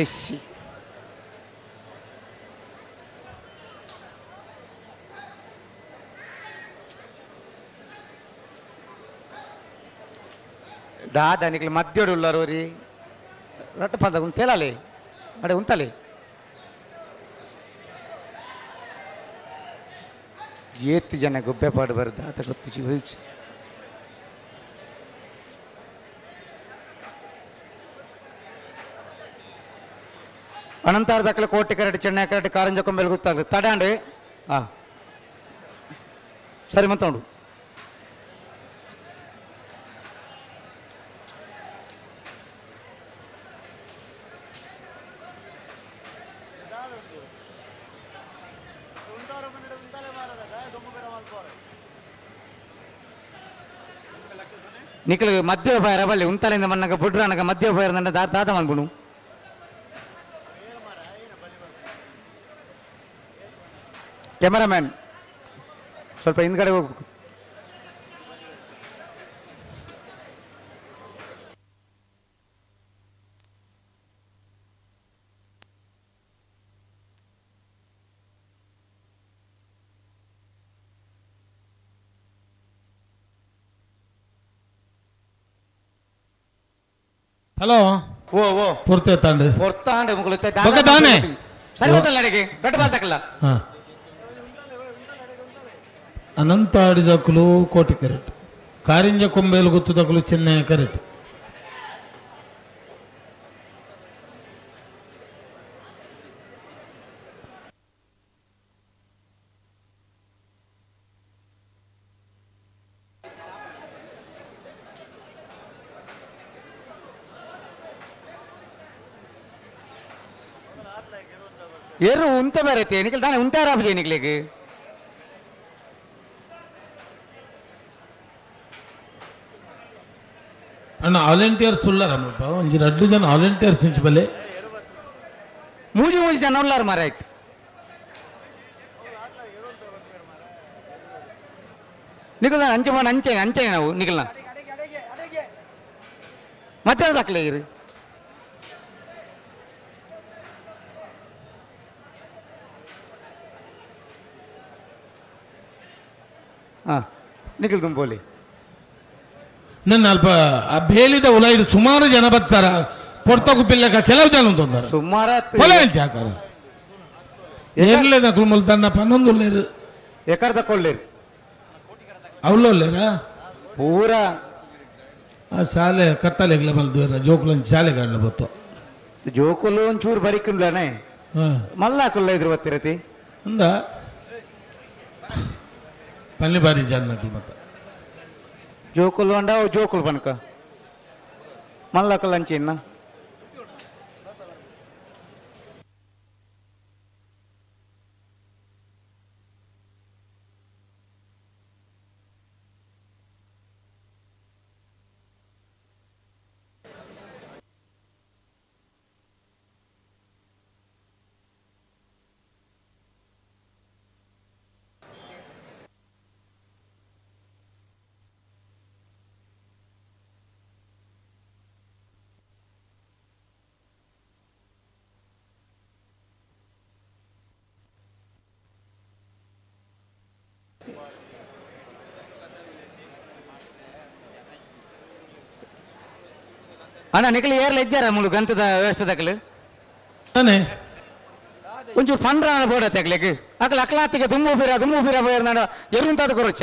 ಐಸಿ దాదానికి మధ్యడు ఉన్నారు రొట్ట పద తేలాలి అడే ఉంచాలి ಏತ್ತು ಜನ ಗೊಬ್ಬೆ ಪಾಡು ಬರೋದು ಆತ ಗೊತ್ತು ಅನಂತಾರ ದಕ್ಕಲ ಕೋಟಿ ಕರಡಿ ಚೆನ್ನೈ ಕರಡಿ ಕಾರಂಜ ಕೊಂಬೆಲ್ ಗೊತ್ತಾಗ್ತದೆ ತಡಾಂಡೆ ಸರಿ ಮಂತೋಂಡು ನಿಖಲ್ ಮಧ್ಯ ಫೈರ್ ಬಳ್ಳಿ ಉಂತಲಿಂದ ಮನ್ನಗ ಬುಡ್ರ ನನಗೆ ಮಧ್ಯ ಫೈರ್ ನಂಡ ದಾತ ಮನ್ಬುಣು ಕ್ಯಾಮರಾಮ್ಯಾನ್ ಸ್ವಲ್ಪ ಹಿಂದ್ಗಡೆ ಹೋಗ್ಬೇಕು. ಹಲೋ ಓ ಓ ಪೂರ್ತಿ ತಾಂಡು ಹೊರ್ತಾಂಡೆ ಮುಗುಲು ಬೊಕ್ಕ ತಾನೆ ಸರಿ ಗೊತ್ತಲ್ಲ ನನಗೆ ಬೆಟ್ಟ ಬಾಲ್ತಕ್ಕಲ್ಲ ಹಾ ಅನಂತ ಆಡಿದಕ್ಕಲು ಕೋಟಿ ಕರೆಕ್ಟ್ ಕಾರಿಂಜ ಕೊಂಬೇಲು ಗೊತ್ತದಕ್ಕಲು ಚೆನ್ನೈ ಕರೆಕ್ಟ್ ಏರು ಉಂತ ಬರತ್ತೆ ನಿಖಲ್ ತಾನೆ ಉಂಟಾರ ಆಪಜೆ ನಿಕ್ಲಿಗೆ ಅಣ್ಣ ವಾಲಂಟಿಯರ್ಸ್ ಉಳ್ಳಾರಪ್ಪ ಒಂಜಿ 2 ಜನ ವಾಲಂಟಿಯರ್ಸ್ ಇಂಚು ಬಲ್ಲೆ ಮೂಜಿ ಜನ ಉಳ್ಳಾರ ಮಾರಾಯ್ತು ನಿಖಲ್ ಅಂಚೆ ಮಾಡ ಅಂಚೆ ನಾವು ನಿಖಲ್ನ ಮತ್ತೆ ಹಾಕ್ಲೇ ಇರಿ ಹಾಂ ನಿಖಿಲ್ ತುಂಬೋಲಿ ನನ್ನ ಅಲ್ಪ ಆ ಬೇಲಿದ ಉಲೈಡು ಸುಮಾರು ಜನ ಬರ್ತಾರ ಪೊಡ್ತಗು ಪಿಲ್ಲಕ ಕೆಲವು ಜನ ತೊಂದರೆ ಸುಮಾರು ಕೊಲೆ ಜಾಕಾರ ಏರ್ಲೆ ನಕಲು ಮುಲ್ತನ್ನ 11 ಉಲ್ಲೇರು ಎಕರ್ ತಕೊಳ್ಳಿರಿ ಅವಲ್ಲೋಲ್ಲೇರಾ ಪೂರ ಆ ಶಾಲೆ ಕತ್ತಲೆಗ್ಲ ಬಲ್ದು ಜೋಕುಲಂಚ ಶಾಲೆ ಕಾಣಲ ಬತ್ತು ಜೋಕುಲು ಒಂಚೂರು ಬರಿಕಿನ್ಲಾನೆ ಮಲ್ಲಾಕುಲ್ಲ ಇದ್ರ ಬತ್ತಿರತಿ ಅಂದ ಪಲ್ಲಿ ಬಾರಿ ಜಾನ್ನಕಲ್ ಮತ್ತ ಜೋಕುಲು ಅಂಡ ಜೋಕುಲು ಪನಕ ಮಲ್ಲಾಕುಲ್ಲ ಅಂಚಿನ್ನ ಅಣ್ಣ ನಿಖಲ್ ಏರ್ಲ ಇದ್ದಾರ ಮುಳು ಗಂತದ ವ್ಯವಸ್ಥೆ ತಕಲು ಒಂಚೂರು ಪಂಡ್ರ ಬೋಡ ತೆಗ್ಲಿಕ್ಕೆ ಅಕಲ ಅಕ್ಲಾತಿಗೆ ದುಮ್ಮು ಫಿರ ಬೋಯರ್ ನಾಡ ಎರುಂತಾದ ಕೊರಚ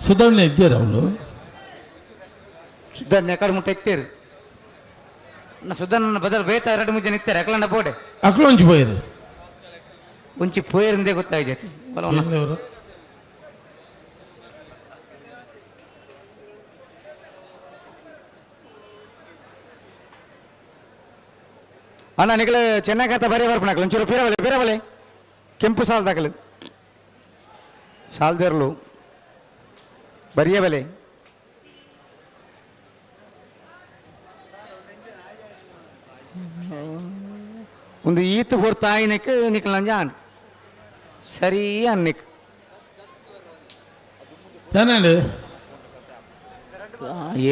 ಸುಧಾರಣೆ ಇದ್ದಾರ ಅವಳು ಸುಧಾರಣೆ ಎಕಡೆ ಮುಟ್ಟ ಇತ್ತೇರು ಸುಧಾರಣ ಬದಲು ಬೇತ 2-3 ಜನ ಇತ್ತಾರೆ ಅಕಲಂಡ ಬೋಡೆ ಅಕ್ಲು ಒಂಚಿ ಪೋಯರು ಒಂಚಿ ಪೋಯರಿಂದೇ ಗೊತ್ತಾಗೈತಿ ಅಣ್ಣ ನಿಖಲ್ ಚೆನ್ನೈ ಕತ್ತ ಬರೀ ಬರ್ಪಣಕಲು ಒಂಚೂರು ಫಿರಬಲೆ ಕೆಂಪು ಸಾಲ್ ತಕಲು ಸಾಲ್ದೇರ್ಲು ಬರಿಯ ಬಲೆ ಒಂದು ಈತು ಬರ್ತಾಯಿನಕ್ಕೆ ನಿಖಲ್ ನಂಜ ಅನ್ ಸರಿ ಅನ್ನಿಕ್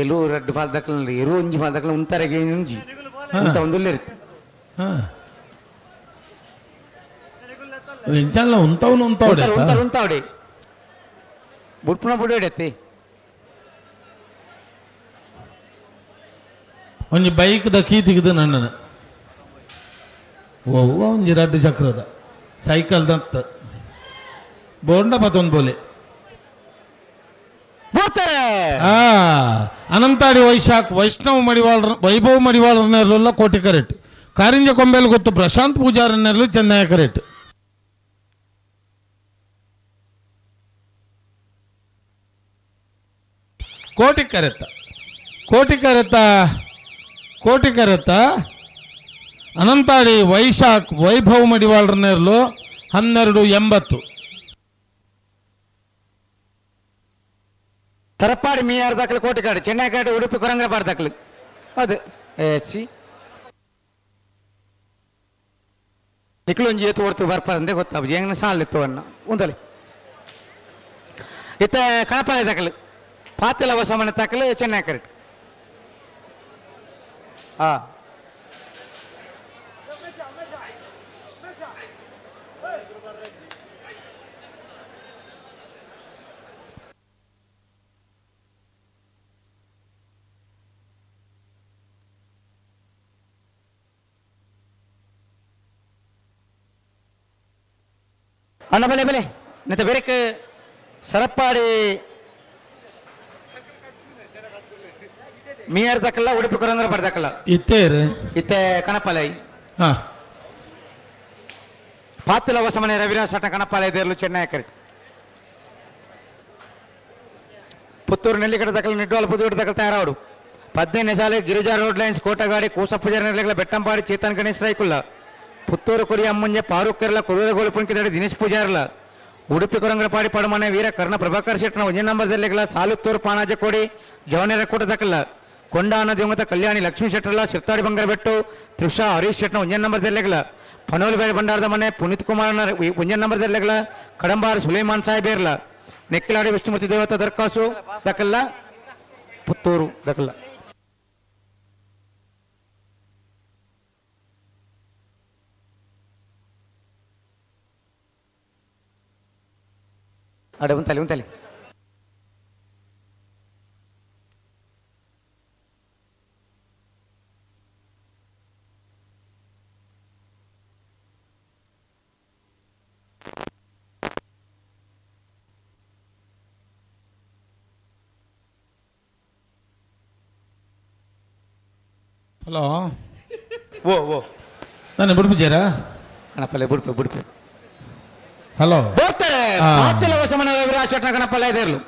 ಏಲು 2 ಫಾಲ್ ದಕ್ಕಲ್ ಏರು 1 ಫಾಲ್ ದಕ್ಕಲ್ ಉಂತರೆಗೆ ಉಂಜಿ ಅಂತ ಒಂದುಲ್ಲ ಇರುತ್ತೆ ಎಂಚಲ್ಲ ಉಂತಾವಡೆ ಬುಟ್ಪುಣ ಬುಡತ್ತೆ ಒಂಜಿ ಬೈಕ್ದ ಕೀ ತೆಗೆದು ನನ್ನನ ಓವ್ವ ಒಂಜಿ 2 ಚಕ್ರದ ಸೈಕಲ್ ದತ್ತ ಬೋಂಡ ಮತ್ತೊಂದು ಬೋಲೆ ಅನಂತಾಡಿ ವೈಷ್ಣವ ವೈಭವ್ ಮಡಿವಾಳರನ್ನೆಲ್ಲ ಕೋಟಿ ಕರೆಕ್ಟ್ ಕಾರಿಂಜ ಕೊಂಬೆಲ್ ಗೊತ್ತು ಪ್ರಶಾಂತ್ ಪೂಜಾರನ್ನೆಲ್ಲೂ ಚೆನ್ನೈ ಕರೆಕ್ಟ್ ಕೋಟಿ ಕರೆತ್ತ ಅನಂತಾಡಿ ವೈಭವ್ ಮಡಿವಾಳರನ್ನೆಲ್ಲೂ 1280 ತರಪ್ಪಾಡಿ ಮೀಯಾರ್ ದಾಖಲೆ ಕೋಟಿಕಾಡು ಚೆನ್ನೈ ಕಾಡು ಉಡುಪಿ ಕೊರಂಗರಪಾಡು ದಾಖಲೆ ಅದು ಸಿ ನಿಕ್ಲೊಂಜಿ ಎತ್ತು ಹೊರ್ತು ಬರ್ಪಾರಂದೆ ಗೊತ್ತಾಗ ಹೆಂಗ್ ಸಾಲಿತ್ತು ಅಣ್ಣ ಉಂದಲಿ ಇತ್ತ ಕಣಪಾಳೆ ದಾಖಲೆ ಪಾತಿಲವ ಸಮನ ದಾಖಲೆ ಚೆನ್ನೈ ಕರೆಕ್ಟ್ ಆ ಅಣ್ಣ ಬಲೆ ಬಲೆ ನೆತ್ತ ಬೇರೆಕ್ ಸರಪ್ಪಾಡಿ ಮೀಯರ್ ದಕ್ಕಲ್ಲ ಉಡುಪಿ ಕೊರಂಗರ ಪಡ್ದಕ್ಕಲ್ಲ ಇತ್ತೆ ಕಣಪಾಲೈ ಪಾತಿಲ ವಸಮನೆ ರವಿರಾಜ್ ಸಟ್ಟ ಕಣಪಾಲೈ ದೇರ್ಲು ಚೆನ್ನೈ ಕರೆಕ್ಟ್ ಪುತ್ತೂರು ನೆಲ್ಲಿಗಡ ದಕ್ಕಲು ನಿಡ್ವಾಲ್ ಪುದುಗಡ ದಕ್ಕಲು ತಯಾರಾವಡು 15 ಸಾಲೆ ಗಿರಿಜಾ ರೋಡ್ ಲೈನ್ಸ್ ಕೋಟಗಾಡಿ ಕೂಸಪ್ಪುಜಾರ ನೆರಳಿಗಳ ಬೆಟ್ಟಂಪಾಡಿ ಚೇತನ್ ಗಣೇಶ್ ರೈಕುಲ್ಲ ಪುತ್ತೂರು ಕೊರಿಯ ಮುಂಜೆ ಫಾರೂಕ್ ಕೆರಳ ಕುದುರೆಗೋಳು ಪುಣ್ಕಿದಡಿ ದಿನೇಶ್ ಪೂಜಾರ್ಲ ಉಡುಪಿ ಕೊರಂಗರಪಾಡಿ ಪಡಮನೆ ವೀರ ಕರ್ಣ ಪ್ರಭಾಕರ್ ಶೆಟ್ನ ಒಂಜೆ ನಂಬರ್ ಜಿಲ್ಲೆಗಳ ಸಾಲುತ್ತೂರು ಪಾನಾಜ ಕೋಡಿ ಜವನೇರ ಕೂಟ ದಕ್ಕಲ್ಲ ಕೊಂಡಾನ ದಿವಂಗತ ಕಲ್ಯಾಣಿ ಲಕ್ಷ್ಮೀ ಶೆಟ್ಟರ್ಲ ಶಿರ್ತಾಡಿ ಬಂಗರಬೆಟ್ಟು ತ್ರಿಷಾ ಹರೀಶ್ ಶೆಟ್ನ ಒಂಜೆ ನಂಬರ್ ಜಿಲ್ಲೆಗಳ ಪನೋಲಿ ಬೇರೆ ಭಂಡಾರದ ಮನೆ ಪುನೀತ್ ಕುಮಾರ್ನ ಒಂಜೆ ನಂಬರ್ ಜಿಲ್ಲೆಗಳ ಕಡಂಬಾರ್ ಸುಲೈಮಾನ್ ಸಾಹೇಬೇರ್ಲ ನೆಕ್ಕಿಲಾಡಿ ವಿಷ್ಣುಮೂರ್ತಿ ದೇವತ ದರ್ಕಾಸು ದಕ್ಕಲ್ಲ ಪುತ್ತೂರು ದಕ್ಕಲ್ಲ ಅಡೆ ಉಂತಲಿ ಉಂತಲಿ ಹಲೋ ಓ ನಾನು ಬಿಡ್ಬಿಚಾರಾ ಕಣಪಲ್ಲೆ ಬಿಡ್ಪೆ ಹಲೋ ಬರ್ತಾರೆ ಪಾತಿಲ ವಸಮನೆ ರವಿರಾಜ್ ಶೆಟ್ನ ಕಣಪಲ್ಲೆ ಇದೇರ್ಲು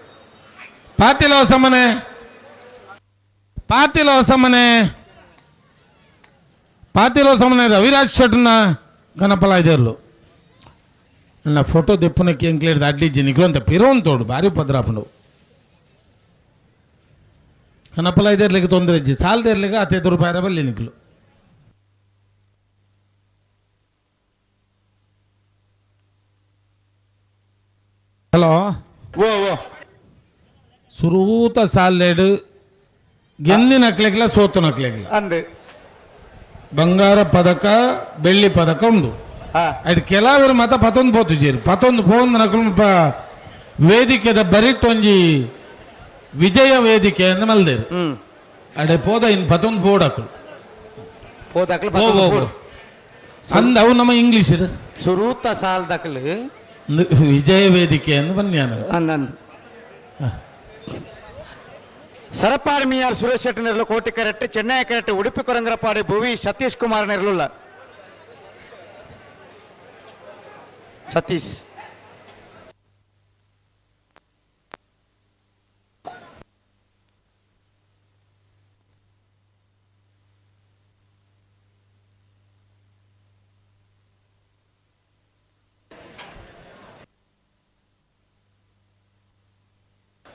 ಪಾತಿಲ ಸಮನೆ ರವಿರಾಜ್ ಶೆಟ್ನ ಗಣಪಲ ಇದೇರ್ಲು ನನ್ನ ಫೋಟೋ ದೆಪ್ಪನಕ್ಕೆ ಎಂಕ್ಲೇಡ್ದು ಅಡ್ಡಿಜ್ಜಿ ನಿಗ್ಲು ಅಂತ ಪಿರೋನ್ ತೋಡು ಭಾರಿ ಪದ್ರಾಪಂಡು ಕನಪಲ ಇದೇರ್ಲಿಕ್ಕೆ ತೊಂದರೆ ಇಜ್ಜಿ ಸಾಲದೇರ್ಲಿಕ್ಕೆ 15 ರೂಪಾಯಿ ಬಲ್ಲಿ ನಿಗ್ಲು ಹಲೋ ಓ ಸುರೂತ ಸಾಲೇಡು ಗೆಂದಿ ನಕ್ಲೆಗ್ಲ ಸೋತು ನಕ್ಲೆಗ್ಲ ಅಂದು ಬಂಗಾರ ಪದಕ ಬೆಳ್ಳಿ ಪದಕ ಉಂಡು ಅಡ್ ಕೆಲವರು ಮತ 11 ಪೋತು ಜೇರು 11 ಫೋನ್ ನಕಲು ವೇದಿಕೆದ ಬರಿಟ್ ಒಂಜಿ ವಿಜಯ ವೇದಿಕೆ ಅಂತ ಮಲ್ದೇರು ಅಡೆ ಪೋದ ಇನ್ನು 11 ಬೋಡಕಲು ಅಂದ ಅವು ನಮ್ಮ ಇಂಗ್ಲಿಷ್ ಸುರೂತ ಸಾಲ್ ದಕ್ಕಲು ವಿಜಯ ವೇದಿಕೆ ಎಂದು ಬನ್ಯಾನ ಅಂದಂದು ಸರಪಾಡಿ ಮೀಯಾರ್ ಸುರೇಶ್ ಶೆಟ್ಟಿ ನೆರಳು ಕೋಟಿ ಕರೆಕ್ಟ್ ಚೆನ್ನೈ ಕರೆಕ್ಟ್ ಉಡುಪಿ ಕೊರಂಗರಪಾಡಿ ಭುವಿ ಸತೀಶ್ ಕುಮಾರ್ ನೆರಳುಲ್ಲ ಸತೀಶ್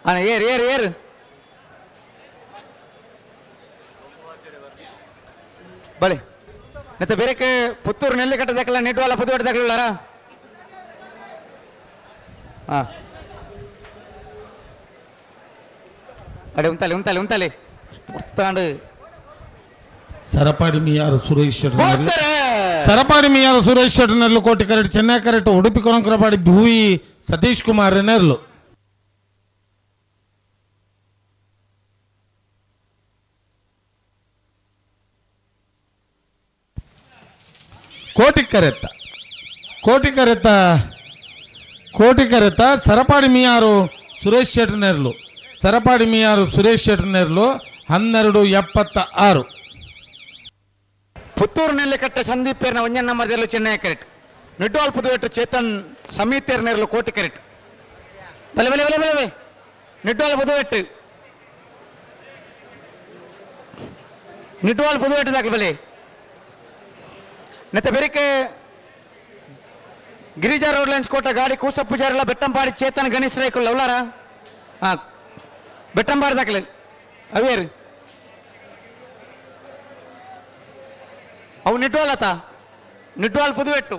ಅಣ್ಣ ಏರು ಬಳಿ ಮತ್ತೆ ಬೇರೆ ಪುತ್ತೂರು ನೆಲ್ಲಿಕಟ್ಟ ದಕ್ಕಲ್ಲ ನೆಟ್ವಾಲ ಪುದುವಾಡ ದಕ್ಕಲಾರ ಅಡೆ ಉಂತಲಿ ಹೊತ್ತಾಂಡು ಸರಪಾಡಿ ಮಿಯಾರು ಸುರೇಶ್ ಶೆಟ್ಟಿ ಕೋಟಿ ಕರೆಕ್ಟ್ ಚೆನ್ನೈ ಕರೆಕ್ಟ್ ಉಡುಪಿ ಕೊರಂಕರಪಾಡಿ ಭೂವಿ ಸತೀಶ್ ಕುಮಾರ್ ನೆರಳು ಕೋಟಿ ಕರೆತ ಸರಪಾಡಿ ಮಿಯಾರು ಸುರೇಶ್ ಶೆಟ್ಟಿ ನೆರಳು 12:76 ಪುತ್ತೂರು ನೆಲ್ಲಿಕಟ್ಟ ಸಂದೀಪ್ ಏರ್ನ ಒಂಜನ್ ನಂಬರ್ ದೇರ್ಲು ಚೆನ್ನೈ ಕರೆಕ್ಟ್ ನಿಡ್ವಾಲ್ ಪುದುವೆಟ್ಟು ಚೇತನ್ ಸಮೀತ್ ಏರ್ ನೆರಳು ಕೋಟಿ ಕರೆಕ್ಟ್ ಬಲೆ ನಿಡ್ವಾಲ್ ಪುದುವೆಟ್ಟು ದಾಖಲೆ ಬಲೆ ನೆತ್ತ ಬೆರಿಕೆ ಗಿರಿಜಾ ರೋಡ್ ಲೈನ್ಸ್ ಕೋಟ ಗಾಡಿ ಕೂಸಪ್ಪುಜಾರೆಲ್ಲ ಬೆಟ್ಟಂಪಾಡಿ ಚೇತನ್ ಗಣೇಶ್ ರೈಕುಲ್ಲ ಉಳ್ಳಾರ ಬೆಟ್ಟಂಬಾಡಿ ದಾಖಲೆ ಅವೇರು ಅವು ನಿಟ್ವಾಲ್ ಆತ ನಿಟ್ವಾಲ್ ಪುದುವೆಟ್ಟು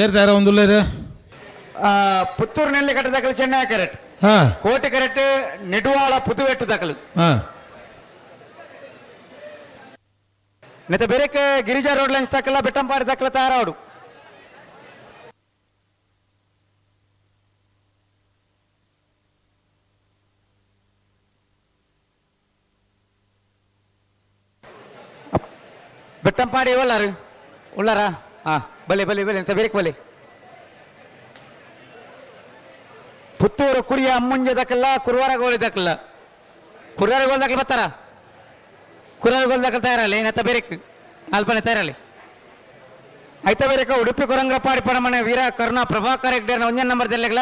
ಏರ್ದಾರ ಒಂದುಲ್ಲೇರೆ ಪುತ್ತೂರಿನಲ್ಲಿ ಕಟ್ಟ ದಾಖಲೆ ಚೆನ್ನೈ ಕರೆಕ್ಟ್ ಹಾ ಕೋಟೆ ಕರೆಕ್ಟ್ ನಿಡುವಾಳ ಪುದುವೆಟ್ಟು ದಾಖಲು ಹಾ ನೆತ್ತ ಬೇರೆಕ್ಕೆ ಗಿರಿಜಾ ರೋಡ್ ಲೈನ್ಸ್ ದಾಖಲ ಬೆಟ್ಟಂಪಾಡಿ ದಾಖಲ ತಯಾರಾಡು ಬೆಟ್ಟಂಪಾಡಿ ಒಳ್ಳಾರು ಉಳ್ಳಾರಾ ಹಾ ಬಲೆ ಬಲೆ ಬಲೆ ಅಂತ ಬೇರೆಕ್ ಬಲೆ ಪುತ್ತೂರು ಕುರಿಯ ಅಮ್ಮುಂಜೆ ದಾಖಲ್ಲ ಕುರುವಾರಗೋಳಿ ದಾಖಲ್ಲ ಕುರುವಾರಗೋಲ್ ದಾಖಲೆ ಬರ್ತಾರ ಕುರುವಾರಗೋಲ್ ದಾಖಲೆ ತಯಾರಲ್ಲ ಏನತ್ತ ಬೇರೆಕ್ ಅಲ್ಪನೆ ತಯಾರಲ್ಲ ಆಯ್ತಾ ಬೇರೆಕ ಉಡುಪಿ ಕೊರಂಗ್ರಪಾಡಿ ಪರಮನೆ ವೀರ ಕರುಣಾ ಪ್ರಭಾಕರ್ ಹೆಗ್ಡೆ ಒಂಜನ್ ನಂಬರ್ ದೆಲ್ಲೆಗ್ಲ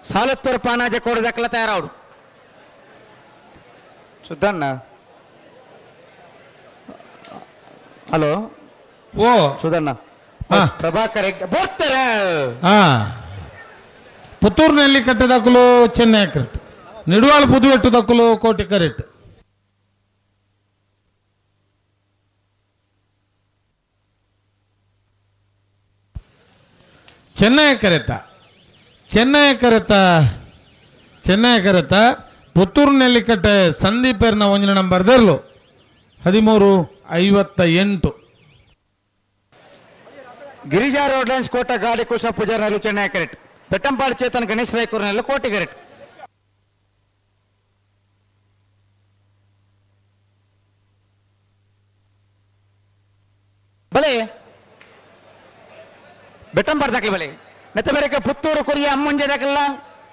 ಸಾಲತ್ತೂರು ಪಾನಾಜೆ ಕೋಡು ದಾಖಲ ತಯಾರಾವಡು ಸುದ್ದಣ್ಣ ಹಲೋ ಓ ಸುಧಣ್ಣ ಪ್ರಭಾಕರ್ ಹೆಗ್ಡೆ ಬರ್ತಾರೆ ಹಾ ಪುತ್ತೂರಿನಲ್ಲಿ ಕಟ್ಟ ದಾಖಲು ಚೆನ್ನೈ ಕರೆಕ್ಟ್ ನಿಡುವಾಳ ಪುದುವೆಟ್ಟು ದಾಖಲು ಕೋಟೆ ಕರೆಕ್ಟ್ ಚೆನ್ನೈ ಕರೆತ ಪುತ್ತೂರಿನಲ್ಲಿ ಕಟ್ಟೆ ಸಂದೀಪರ್ನ ಒಂಜಿನ ನಂಬರ್ ದರ್ಲು 1358 ಗಿರಿಜಾ ರೋಡ್ ಲೈನ್ಸ್ ಕೋಟ ಗಾಡಿ ಕುಶ ಪೂಜಾರಲ್ಲೂ ಚೆನ್ನೈ ಕರೆಕ್ಟ್ ಬೆಟ್ಟಂಪಾಡಿ ಚೇತನ್ ಗಣೇಶ್ ರಾಯ್ಕೂರ್ನಲ್ಲೂ ಕೋಟೆ ಕರೆಕ್ಟ್ ಬಲೆ ಬೆಟ್ಟಂಪಾಡಿ ದಾಖಲೆ ಬಲೆ ನೆತ್ತ ಬೇರೆ ಪುತ್ತೂರು ಕುರಿಯ ಅಮ್ಮಂಜೆ ದಾಖಲ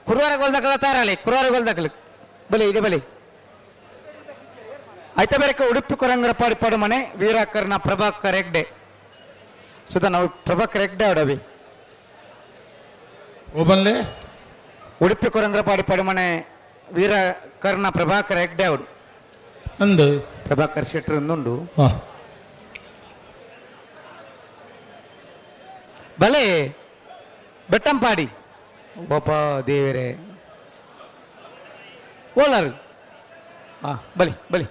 ಕುರುವಾರಗೋಲ್ ದಾಖಲ ತಯಾರಲಿ ಕುರುವಾರಗೋಲ್ ದಾಖಲೆ ಬಲೆ ಇದೆ ಬಲೆ ಆಯ್ತಾ ಬೇರೆ ಉಡುಪಿ ಕೊರಂಗರಪಾಡಿ ಪಡುಮನೆ ವೀರಾಕರ್ನ ಪ್ರಭಾಕರ್ ಹೆಗ್ಡೆ ಸುಧಾ ನಾವು ಪ್ರಭಾಕರ್ ಹೆಗ್ಡೆ ಆಡವಿ ಓಬನ್ಲೆ ಉಡುಪಿ ಕೊರಂಗರಪಾಡಿ ಪಡುಮನೆ ವೀರಾಕರ್ನ ಪ್ರಭಾಕರ್ ಹೆಗ್ಡೆ ಅವಡು ಅಂದು ಪ್ರಭಾಕರ್ ಶೆಟ್ರ್ ಒಂದುಂಡು ಬಲೆ ಬೆಟ್ಟಂಪಾಡಿ ಒಬ್ಬ ದೇವರೇ ಓಲಾರು ಹಾ ಬಲಿ ಬಲಿ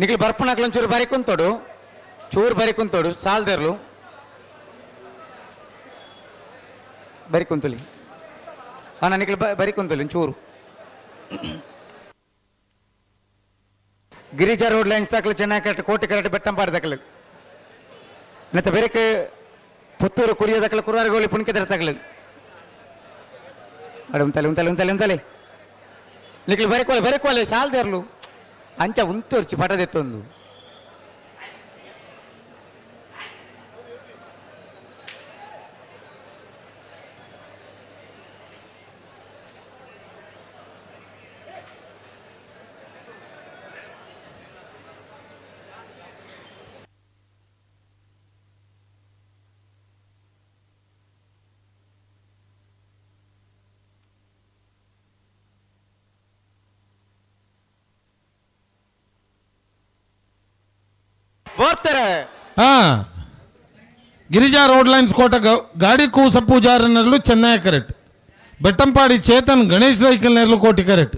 ನಿಖಿಲ್ ಬರ್ಪಣಕ್ಲ ಒಂಚೂರು ಚೂರು ಬರಿ ಕುಂತೋಡು ಸಾಲ್ದಿರ್ಲು ಬರಿ ಕುಂತಲಿ ಅಣ್ಣ ನಿಖಿಲ್ ಬರಿ ಕುಂತಲಿ ಒಂಚೂರು ಗಿರಿಜಾ ರೋಡ್ ಲೈನ್ಸ್ ದಾಖಲೆ ಚೆನ್ನೈ ಕರೆಕ್ಟ್ ಕೋಟೆ ಕರೆಕ್ಟ್ ಬೆಟ್ಟಂಪಾಡಿ ದಾಖಲೆ ನೆತ್ತ ಬೇರೆಕ್ಕೆ ಪುತ್ತೂರು ಕುರಿಯ ದಾಖಲೆ ಕುರುವಾರಗೋಳಿ ಪುಣಿಕೆ ದಾಖಲೆ ಅಡ ಉಂತಲೆ ನಿಖಿಲ್ ಬರಿಕೋಲೆ ಸಾಲ್ದಿರ್ಲು ಅಂಚ ಉಂತೋರ್ಚಿ ಪಟದೆತ್ತೊಂದು ಬರ್ತಾರೆ ಹಾ ಗಿರಿಜಾ ರೋಡ್ ಲೈನ್ಸ್ ಕೋಟ ಗಾಡಿ ಕೂಸ ಪೂಜಾರನಲ್ಲೂ ಚೆನ್ನೈ ಕರೆಕ್ಟ್ ಬೆಟ್ಟಂಪಾಡಿ ಚೇತನ್ ಗಣೇಶ್ ರೈಕಲ್ನಲ್ಲೂ ಕೋಟೆ ಕರೆಕ್ಟ್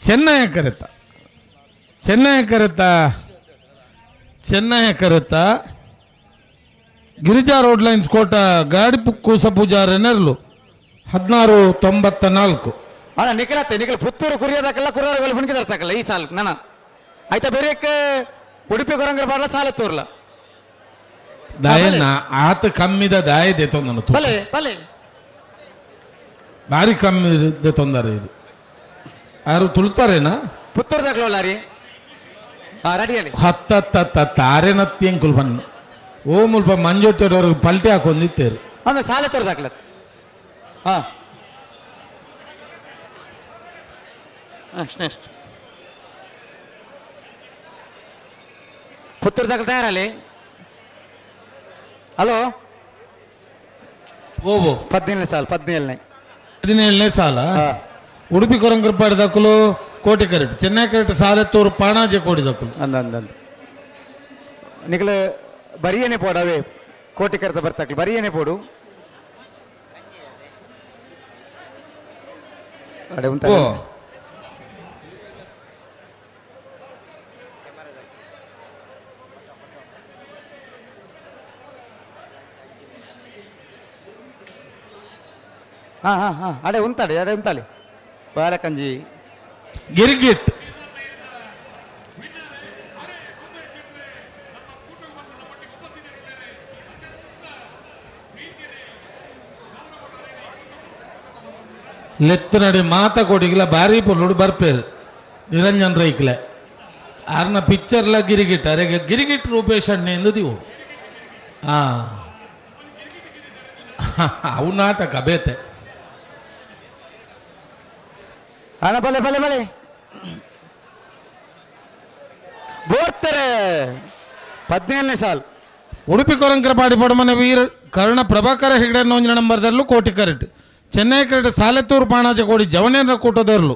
ಚೆನ್ನೈ ಕರೆತ ಗಿರಿಜಾ ರೋಡ್ ಲೈನ್ಸ್ ಕೋಟ ಗಾಡಿ ಕೂಸ ಪೂಜಾರನಲ್ಲೂ 1694 ಅಣ್ಣ ನಿಖಿಲ್ ಪುತ್ತೂರು ಕುರಿಯೋದಕ್ಕೆಲ್ಲ ಕುರುವಾರಗೋಳಿ ಪುಣಿಕೆ ತರ್ತಾಕಲ್ಲ ಈ ಸಾಲ್ ನನ್ನ ಆಯ್ತಾ ಬೇರೆಕ್ಕೆ ಉಡುಪಿ ಕೊರಂಗರ ಬಾಡ್ಲ ಸಾಲ ತೋರ್ಲ ದಾಯನ್ನ ಆತ ಕಮ್ಮಿದ ದಾಯ ದೇತೊಂದನು ಬಲೆ ಬಲೆ ಭಾರಿ ಕಮ್ಮಿ ತೊಂದರೆ ಇದು ಯಾರು ತುಳ್ತಾರೇನಾ ಪುತ್ತೂರು ದಾಖಲ ರೀ ರೆಡಿಯಲ್ಲಿ ತಾರೇನತ್ತಿ ಅಂಕುಲ್ ಬನ್ನ ಓ ಮುಲ್ಪ ಮಂಜೊಟ್ಟವ್ರಿಗೆ ಪಲ್ಟಿ ಹಾಕೊಂಡಿತ್ತೇರು ಅಂದ್ರೆ ಸಾಲ ತೋರ್ದಾಕ್ಲ ನೆಕ್ಸ್ಟ್ ಪುತ್ತೂರು ದಾಖಲೆ ತಯಾರಲ್ಲಿ. ಹಲೋ ಓ 17ನೇ ಸಾಲ 17ನೇ ಸಾಲ ಉಡುಪಿ ಕೊರಂಗರಪಾಡಿ ದಕ್ಕಲು ಕೋಟಿ ಕರೆಕ್ಟ್ ಚೆನ್ನೈ ಕರೆಕ್ಟ್ ಸಾಲೆತ್ತೂರು ಪಾಣಾಜೆ ಕೋಡಿ ದಕ್ಕಲು ಅಂದ ನಿಖಲು ಬರಿಯೇನೆ ಪೋಡವೇ ಕೋಟಿ ಕರೆತ ಬರ್ತಾಕ್ಲಿ ಬರಿಯೇನೆ ಪೋಡು ಅಡೆ ಉಂಟ ಅಡೆ ಉಂತಾಳಿ ಬಾಲಕಂಜಿ ಗಿರಿಗಿಟ್ ಲೆತ್ತನಡಿ ಮಾತ ಕೊಡಿಗಿಲ್ಲ ಬಾರಿ ಪೊರ್ಲುಡು ಬರ್ಪೇರು ನಿರಂಜನ್ ರೈಕ್ಲೆ ಆರ್ನ ಪಿಕ್ಚರ್ಲ ಗಿರಿಗಿಟ್ ಅರೆಗೆ ಗಿರಿಗಿಟ್ ರೂಪೇಶ್ ಅಣ್ಣೆ ಎಂದಿವು ಅವು ನಾಟಕ ಬೇತೆ ಹಣ ಬಲೆ ಬಲೆ ಬಲೆ ಬೋರ್ತಾರೆ 17ನೇ ಸಾಲ್ ಉಡುಪಿ ಕೊರಂಕರಪಾಡಿ ಪಡಮನೆ ವೀರ ಕರ್ಣ ಪ್ರಭಾಕರ ಹೆಗಡೆ ನೋಂಜಿನ ನಂಬರ್ದಲ್ಲೂ ಕೋಟಿ ಕರೆಕ್ಟ್ ಚೆನ್ನೈ ಕರೆಕ್ಟ್ ಸಾಲೆತ್ತೂರು ಪಾಣಾಜೆ ಕೋಡಿ ಜವನೇಂದ್ರ ಕೂಟದರ್ಲು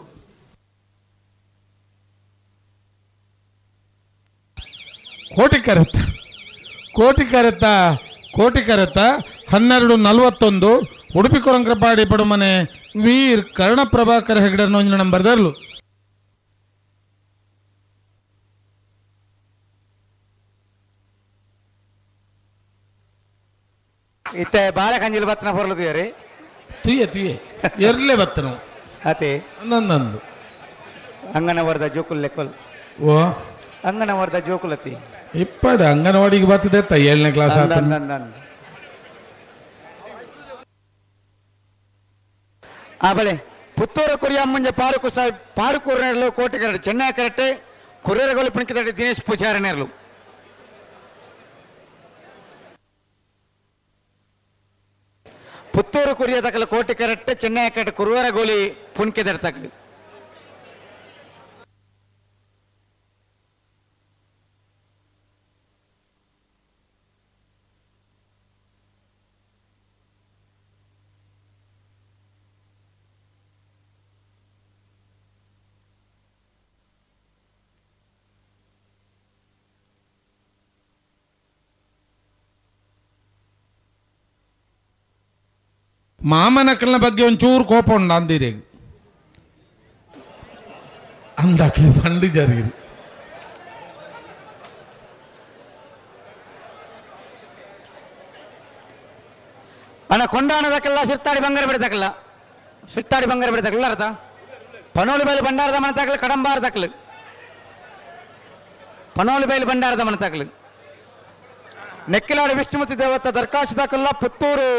ಕೋಟಿ ಕರೆತ್ತ 12:41 ಉಡುಪಿ ಕೊರಂಕರಪಾಡಿ ಪಡಮನೆ ವೀರ್ ಕರ್ಣ ಪ್ರಭಾಕರ ಹೆಗಡೆ ನೋಂಜಿನ ನಂಬರ್ದರ್ಲು ಇತ್ತೆ ಬಾಳ ಕಂಜಿಲ್ ಬತ್ತನ ಹೊರಲು ತುಯ್ಯರಿ ತುಯ್ಯ ಎರ್ಲೆ ಬತ್ತನ ಅತೆ ನಂದು ಅಂಗನವಾಡಿದ ಜೋಕುಲ್ ಲೆಕ್ಕಲ್ ಓ ಅಂಗನವಾಡಿದ ಜೋಕುಲತಿ ಇಪ್ಪಡು ಅಂಗನವಾಡಿಗೆ ಬರ್ತದೆ 7ನೇ ಕ್ಲಾಸ್ ಬಳೆ ಪುತ್ತೂರು ಕುರಿಯ ಮುಂಜೆ ಪಾರುಕೂರಿನರ್ಲು ಕೋಟಿ ಕರೆಕ್ಟ್ ಚೆನ್ನೈ ಕರೆಕ್ಟ್ ಕುರಿಯರಗೋಲು ಪುಣಿಕಿದಡಿ ದಿನೇಶ್ ಪೂಜಾರನೇರ್ಲು ಪುತ್ತೂರು ಕುರಿಯ ತಕಲು ಕೋಟಿ ಕರೆಕ್ಟ್ ಚೆನ್ನೈ ಕರೆಕ್ಟ್ ಕುರುವರಗೋಲಿ ಪುಣಿಕಿದಡಿ ತಕಲು ಮಾಮನಕಲ್ನ ಬಗ್ಗೆ ಒಂಚೂರು ಕೋಪ ಉಂಡು ಅಂದಿರಿ ಅಂದಾಕಿ ಬಂಡಿ ಜರಿಗಿರಿ ಅಣ್ಣ ಕೊಂಡಾಣದಕ್ಕೆಲ್ಲ ಸಿರ್ತಾಡಿ ಬಂಗಾರ ಬಿಡತಕ್ಕಲ್ಲ ಅರ್ಥ ಪನೋಲಿ ಬೈಲು ಬಂಡಾರದ ಮನೆ ತಕ್ಕಲು ಕಡಂಬಾರ ತಕ್ಕಲು ಪನೋಲಿ ಬೈಲು ಬಂಡಾರದ ಮನೆ ತಕ್ಕಲು ನೆಕ್ಕಿಲಾಡಿ ವಿಷ್ಣುಮೂರ್ತಿ ದೇವತ್ತ ದರ್ಕಾಶ್ ತಕ್ಕಲ್ಲ ಪುತ್ತೂರು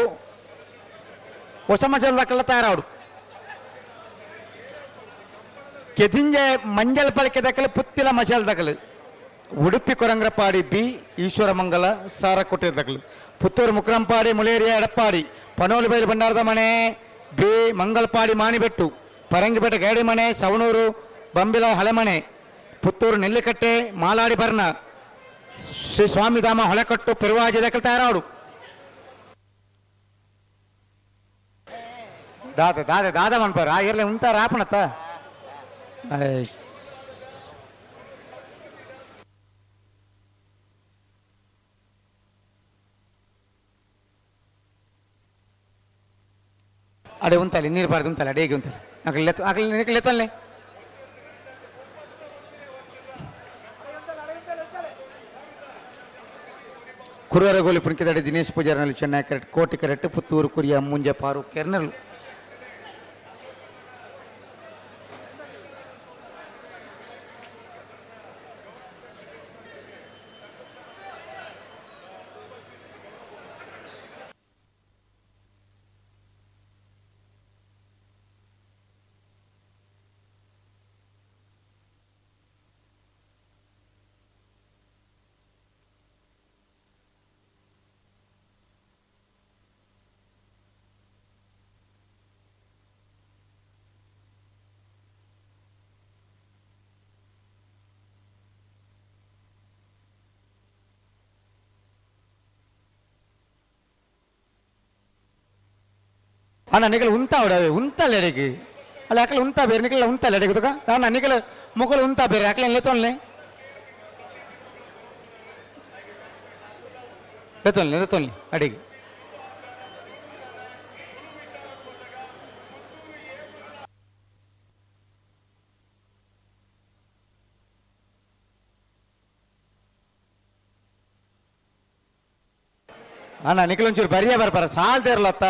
ಹೊಸ ಮಜಲ್ ತಕ್ಕಲ್ಲ ತಯಾರಾಡು ಕೆದಿಂಜೆ ಮಂಜಲ್ ಪಳಿಕೆ ದಕ್ಕಲು ಪುತ್ತಿಲ ಮಜಲ್ ತಕ್ಕಲು ಉಡುಪಿ ಕೊರಂಗ್ರಪಾಡಿ ಬಿ ಈಶ್ವರಮಂಗಲ ಸಾರಕೋಟೆ ತಕ್ಕಲು ಪುತ್ತೂರು ಮುಕ್ರಂಪಾಡಿ ಮುಳೇರಿಯ ಎಡಪ್ಪಾಡಿ ಪನೋಲಿ ಬೈಲು ಬಂಡಾರದ ಮನೆ ಬಿ ಮಂಗಲ್ಪಾಡಿ ಮಾಣಿಬೆಟ್ಟು ಪರಂಗಿಪೇಟೆ ಗೈಡಿ ಮನೆ ಸವಣೂರು ಬಂಬಿಲ ಹಳೆಮನೆ ಪುತ್ತೂರು ನೆಲ್ಲಿಕಟ್ಟೆ ಮಾಲಾಡಿ ಬರ್ಣ ಶ್ರೀ ಸ್ವಾಮಿಧಾಮ ಹೊಳೆಕಟ್ಟು ಪೆರುವಾಜಿ ದಕ್ಕಲು ತಯಾರಾಡು ದಾದ ಮನ್ಪಾರ ಎಲ್ಲ ಉಂಟಾರ ಆಪಣತ್ತ ಅಡೆ ಉಂತಲ್ಲಿ ನೀರು ಪಾರ್ದು ಉಂತಲ್ಲ ಅಡೇಗೆ ಉಂತಲ್ಲ ಅಕಲಿ ಲೆತ್ತಲ್ಲೇ ಕುರುವರಗೋಲಿ ಪುಣಿಕಿದಡಿ ದಿನೇಶ್ ಪೂಜಾರನಲ್ಲಿ ಚೆನ್ನೈ ಕರೆಕ್ಟ್ ಕೋಟಿ ಕರೆಕ್ಟ್ ಪುತ್ತೂರು ಕುರಿಯ ಮುಂಜೆ ಪಾರು ಕೆರ್ನರ್ಲು ಅಣ್ಣ ನಿಖಲ್ ಉಂತಾ ಉಂತಲ್ಲ ಎಡೆಗೆ ಅಲ್ಲ ಯಾಕಲೆ ಉಂತಾ ಬೇರೆ ನಿಖಲ್ ಉಂತಲ್ಲ ಎಡೆಗೆ ತುಕ ಅಣ್ಣ ನಿಖಲ್ ಮುಖಲ್ ಉಂತಾ ಬೇರೆ ಯಾಕಲೆ ಲೆತ್ತೊನ್ಲೆ ಲೆತ್ತೊನ್ಲೆ ಅಡಿಗೆ ಅಣ್ಣ ನಿಖಲ್ ಒಂಚೂರು ಬರಿಯ ಬರ್ಪಾರ ಸಾಲ್ದೇ ಇರಲ್ಲ ಅತ್ತ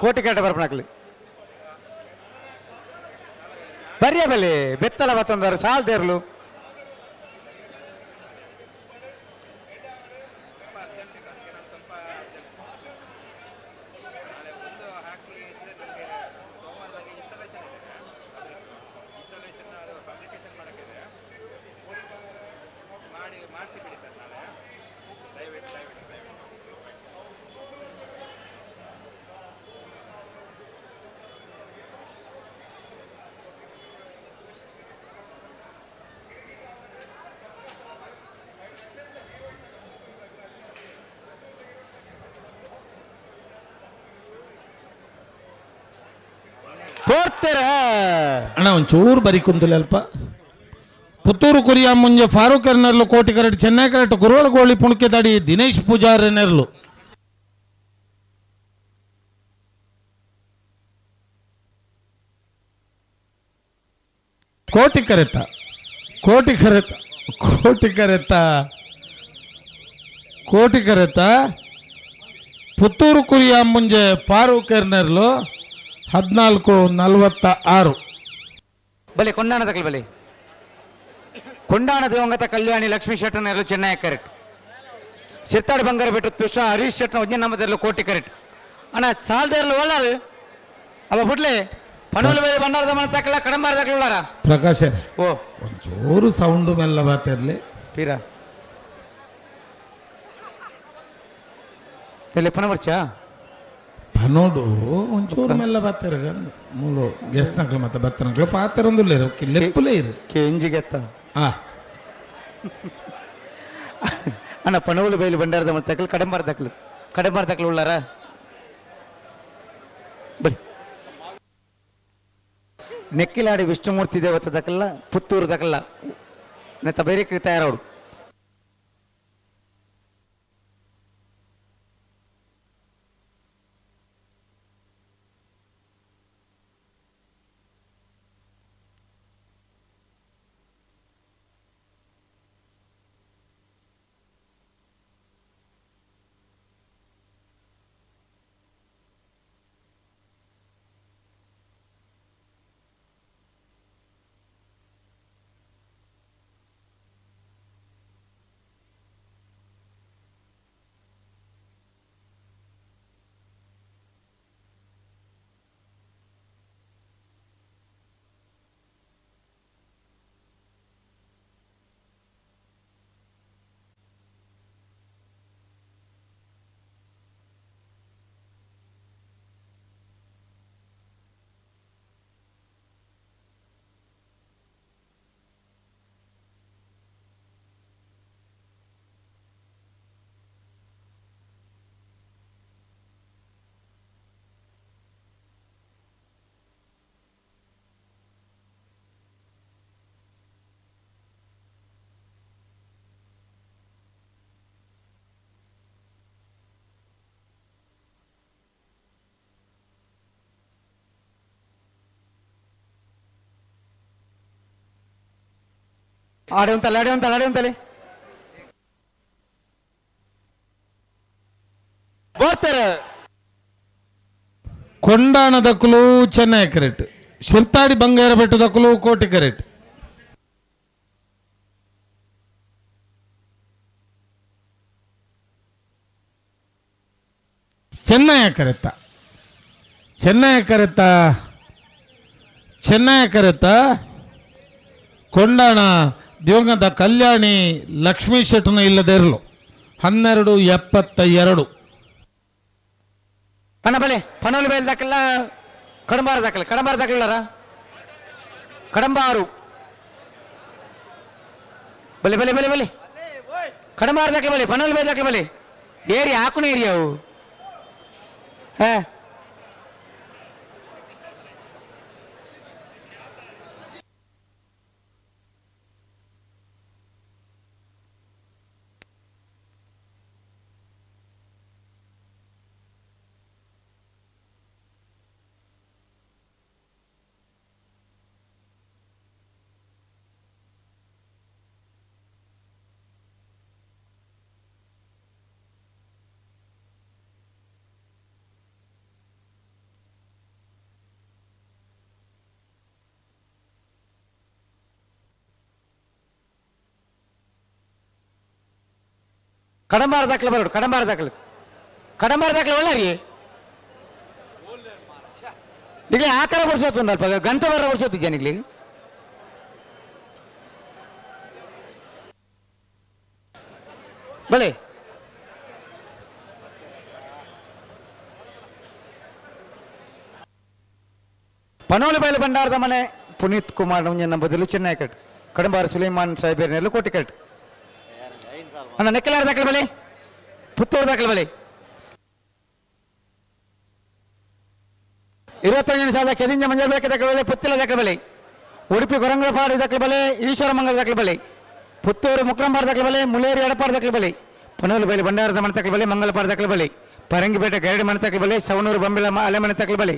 ಕೋಟಿ ಕಟ್ಟ ಬರ್ಪಣಕ್ಲಿ ಬರಿಯ ಬಲ್ಲಿ ಬೆತ್ತಲ ಬತ್ತಂದಾರ ಸಾಲ್ದೇ ಇರಲು ಅಣ್ಣ ಒಂಚೂರು ಬರಿ ಕುಂತಲೆ ಅಲ್ಪ ಪುತ್ತೂರು ಕುರಿಯ ಮುಂಜೆ ಫಾರೂಕ್ ಎರ್ನರ್ಲು ಕೋಟಿ ಕರೆಕ್ಟ್ ಚೆನ್ನೈ ಕರೆಕ್ಟ್ ಗುರುವಳ ಗೋಳಿ ಪುಣಕೆ ತಡಿ ದಿನೇಶ್ ಪೂಜಾರ್ ಎರ್ನರ್ಲು ಕೋಟಿ ಕರೆತ ಪುತ್ತೂರು ಕುರಿಯ ಮುಂಜೆ ಫಾರೂಕ್ ಎರ್ನರ್ಲು 14:46 ಬಲೆ ಕೊಂಡಾಣ ತಕಲ್ ಬಲೆ ಕೊಂಡಾಣ ದಿವಂಗತ ಕಲ್ಯಾಣಿ ಲಕ್ಷ್ಮೀ ಶೆಟ್ಟನರು ಚೆನ್ನೈ ಕರೆಕ್ಟ್ ಸಿರ್ತಾಡಿ ಬಂಗಾರ ಬಿಟ್ಟು ತುಷಾ ಹರೀಶ್ ಶೆಟ್ಟನ ಒಂಜೆ ನಮ್ಮದೆಲ್ಲ ಕೋಟಿ ಕರೆಕ್ಟ್ ಅಣ್ಣ ಸಾಲ್ದೇರ್ಲು ಒಳ್ಳಾಲು ಅವ ಬಿಡ್ಲೆ ಪನೋಲು ಬೇರೆ ಬಂಡಾರದ ಮನ ತಕ್ಕಲ್ಲ ಕಡಂಬಾರ ತಕ್ಕಲಾರ ಪ್ರಕಾಶ್ ಓ ಒಂಚೂರು ಸೌಂಡು ಮೆಲ್ಲ ಬಾತಿರ್ಲಿ ಪೀರಾ ತೆಲೆ ಪನ ಬರ್ಚಾ ಪನೋಡು ಒಂಚೂರು ಮೆಲ್ಲ ಬಾತಿರ ಮೂಲು ಗೆಸ್ಟ್ ನಕ್ಲು ಮತ್ತೆ ಬತ್ತನಕ್ಲು ಪಾತಿರೊಂದುಲ್ಲ ಇರು ಲೆಪ್ಪುಲೇ ಇರು ಕೆಂಜಿಗೆತ್ತ ಅಣ್ಣ ಪನೋಲು ಬೈಲು ಬಂಡಾರದ ಮನ ತಕ್ಕಲು ಕಡಂಬಾರ ತಕ್ಕಲು ಉಳ್ಳಾರ ಬರಿ ನೆಕ್ಕಿಲಾಡಿ ವಿಷ್ಣುಮೂರ್ತಿ ದೇವತ ದಕ್ಕಲ್ಲ ಪುತ್ತೂರು ದಕ್ಕಲ್ಲ ನೆತ್ತ ಬೇರೆ ತಯಾರವಡು ಆಡೆ ಉಂತಲೆ ಬರ್ತಾರೆ ಕೊಂಡಾಣ ದಕ್ಕಲು ಚೆನ್ನೈ ಕರೆಕ್ಟ್ ಶಿರ್ತಾಡಿ ಬಂಗಾರ ಬೆಟ್ಟು ದಕ್ಕಲು ಕೋಟಿ ಕರೆಕ್ಟ್ ಚೆನ್ನೈ ಕರೆತ ಕೊಂಡಾಣ ದಿವಂಗತ ಕಲ್ಯಾಣಿ ಲಕ್ಷ್ಮೀ ಶೆಟ್ಟನ ಇಲ್ಲದೆ ಇರಲು 12:72 ಪನ ಬಲೆ ಪನೋಲು ಬೇಲ್ ದಕ್ಕಲ್ಲ ಕಡಂಬಾರ ದಕ್ಕಲಾರ ಕಡಂಬಾರು ಬಲೆ ಕಡಂಬಾರ ದಕ್ಕಲ ಬಲೆ ಪನೋಲು ಬೇಲ್ ದಕ್ಕಲ ಬಲೆ ಏರಿ ಹಾಕುನ ಏರಿಯಾವು ಕಡಂಬಾರ ದಾಖಲೆ ಬರೋಡು ಕಡಂಬಾರ ದಾಖಲೆ ಒಳ್ಳೆ ರೀ ನಿಗ್ಲಿ ಆಕಾರ ಬರ್ಸೋತು ಒಂದು ಅಲ್ಪ ಗಂಟೆ ಬರ ಬರ್ಸೋತಿದ್ಯಾ ನಿಗ್ಲಿ ಬಲೆ ಪನೋಲಿ ಬಯಲು ಭಂಡಾರದ ಮನೆ ಪುನೀತ್ ಕುಮಾರ್ ಮುಂಜಾನೆ ಬದಲು ಚೆನ್ನೈ ಕಟ್ ಕಡಂಬಾರ ಸುಲೈಮಾನ್ ಸಾಹೇಬ್ ಕೋಟಿ ಕಟ್ ಅಣ್ಣ ನೆಕ್ಕಲಾರ ದಾಖಲೆ ಬಲೆ ಪುತ್ತೂರು ದಾಖಲೆ ಬಲೆ 25 ಸಾಲ ಕೆದಿಂಜ ಮಂಜಲ್ಬೇಕೆ ದಾಖಲೆ ಬಲೆ ಪುತ್ತಿಲ ದಾಖಲೆ ಬಲೆ ಉಡುಪಿ ಕೊರಂಗಪಾಡಿ ದಾಖಲೆ ಬಲೆ ಈಶ್ವರ ಮಂಗಲ ದಾಖಲೆ ಬಲೆ ಪುತ್ತೂರು ಮುಕ್ರಂಬಾರ ದಾಖಲೆ ಬಲೆ ಮುಲೇರಿ ಎಡಪಾಡ ದಾಖಲೆ ಬಲೆ ಪನೋಲಿ ಬಯಲು ಭಂಡಾರದ ಮನೆ ದಾಖಲೆ ಬಲೆ ಮಂಗಲಪಾಡ ದಾಖಲೆ ಬಲೆ ಪರಂಗಿಪೇಟೆ ಗರಡಿ ಮನೆ ದಾಖಲೆ ಬಲೆ ಸವಣೂರು ಬಂಬಿಲ ಅಲೆಮನೆ ದಾಖಲೆ ಬಲೆ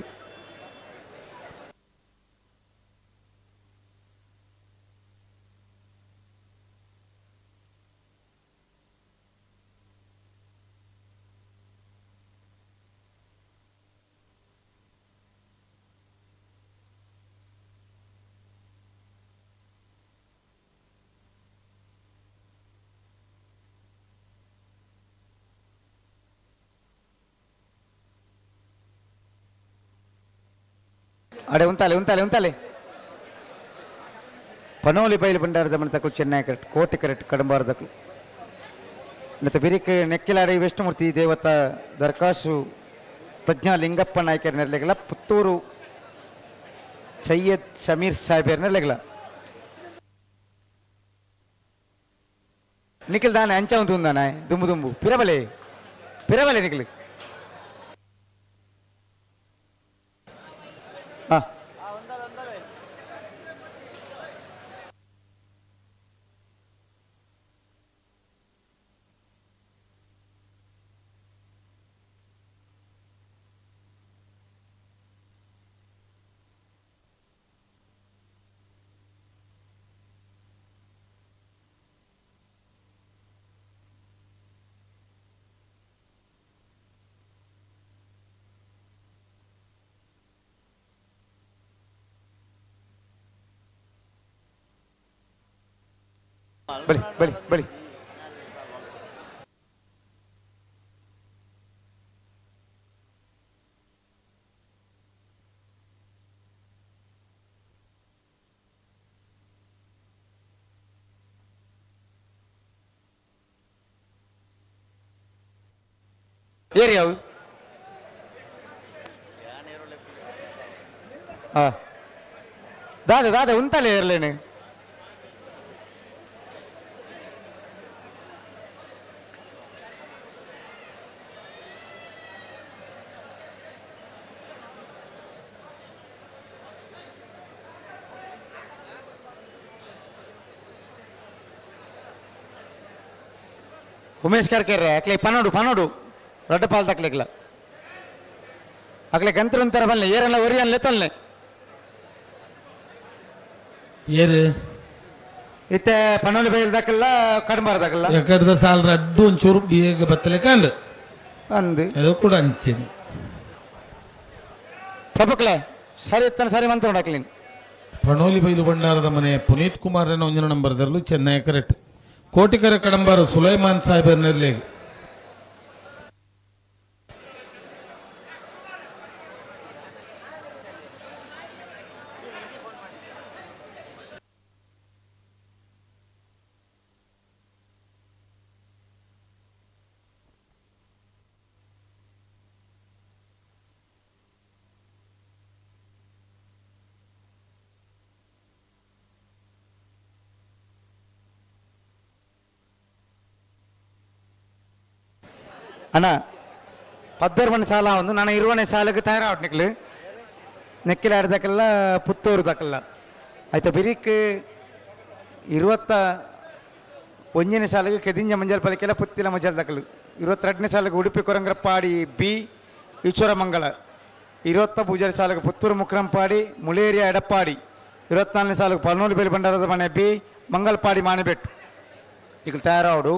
ಅಡೆ ಉಂತಾಲೆ ಪನೋಲಿ ಬಯಲು ಭಂಡಾರದ ಮನೆ ತಕ್ಕಳು ಚೆನ್ನೈ ಕರೆಕ್ಟ್ ಕೋಟಿ ಕರೆಕ್ಟ್ ಕಡಂಬಾರ ತಕ್ಕಳು ಮತ್ತೆ ಬಿರಿಕ್ ನೆಕ್ಕಿಲಾಡಿ ವಿಷ್ಣುಮೂರ್ತಿ ದೇವತ ದರ್ಕಾಸು ಪ್ರಜ್ಞಾ ಲಿಂಗಪ್ಪ ನಾಯ್ಕರ್ ನೆರಲೆಗಳ ಪುತ್ತೂರು ಸೈಯದ್ ಶಮೀರ್ ಸಾಹೇಬರ್ ನೆರಲೆಗಳ ನಿಖಿಲ್ ದಾನೆ ಅಂಚ ఉందానా దుమ్ము పిరబలే నిఖిల్ ಬಲಿ ಏರಿ ಅವು ದಾದ ಉಂತಲೇ ಇರಲೇನೆ ಉಮೇಶ್ ಕರ್ಕೆರ್ರೆ ಅಕ್ಲೆ ಪನೋಡು ರಡ್ಡ ಪಾಲ್ ತಕ್ಲೆಕ್ಲ ಅಕ್ಲೆ ಗಂತ್ರ ಅಂತಾರ ಬಲ್ಲೆ ಏರೆಲ್ಲ ಒರಿಯನ್ ಲೆತ್ತಲ್ನೆ ಏರು ಇತ್ತೆ ಪನೋಲಿ ಬೈಲ್ ದಕ್ಕಲ್ಲ ಕಡಂಬಾರ ದಕ್ಕಲ್ಲ ಎಕಡ್ದ ಸಾಲ್ ರಡ್ಡು ಒಂಚೂರು ಬೇಗ ಬತ್ತಲೆ ಕಂಡು ಅಂದು ಅದು ಕೂಡ ಅಂಚೇನಿ ಪ್ರಭುಕ್ಲೆ ಸರಿ ಇತ್ತನ ಸರಿ ಮಂತ್ರ ನೋಡಕ್ಲಿನ್ ಪನೋಲಿ ಬೈಲು ಭಂಡಾರದ ಮನೆ ಪುನೀತ್ ಕುಮಾರನ ಒಂದಿನ ನಂಬರ್ದಲ್ಲೂ ಚೆನ್ನೈ ಕರೆಕ್ಟ್ ಕೋಟಿಕರ ಕಡಂಬಾರು ಸುಲೈಮಾನ್ ಸಾಹೇಬರ್ ನೆರಲೆ ಅಣ್ಣ 12 ಸಾಲ ಒಂದು ನಾನು 20ನೇ ಸಾಲಕ್ಕೆ ತಯಾರಾವಟ್ನಿಕ್ಲು ನೆಕ್ಕಿಲಾಡ್ದಕ್ಕೆಲ್ಲ ಪುತ್ತೂರು ದಕ್ಕಲ್ಲ ಆಯ್ತಾ ಬಿರಿಕ್ 21ನೇ ಸಾಲಿಗೆ ಕೆದಿಂಜ ಮಂಜಲ್ ಪಲಿಕೆಲ್ಲ ಪುತ್ತಿಲ ಮಂಜಲ್ ದಕ್ಕಲು 22ನೇ ಸಾಲಿಗೆ ಉಡುಪಿ ಕೊರಂಗ್ರಪ್ಪಾಡಿ ಬಿ ಈಶ್ವರ ಮಂಗಳ 25 ಸಾಲಿಗೆ ಪುತ್ತೂರು ಮುಕ್ರಂಪಾಡಿ ಮುಳೇರಿಯ ಎಡಪ್ಪಾಡಿ 24ನೇ ಸಾಲಿಗೆ ಪನೋಲಿ ಬೈಲು ಭಂಡಾರದ ಮನೆ ಬಿ ಮಂಗಲ್ಪಾಡಿ ಮಾನೆಬೆಟ್ಟು ಈಗ ತಯಾರಾವಡು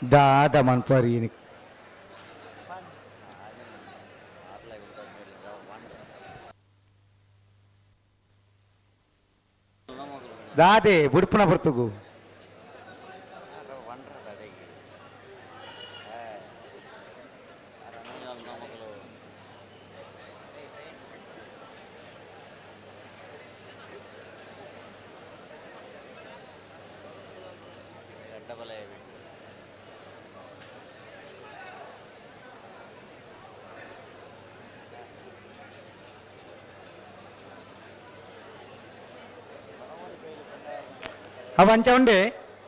दादा मनपारी दादे बुडपना बರ್ತगु అవంచా ఉండే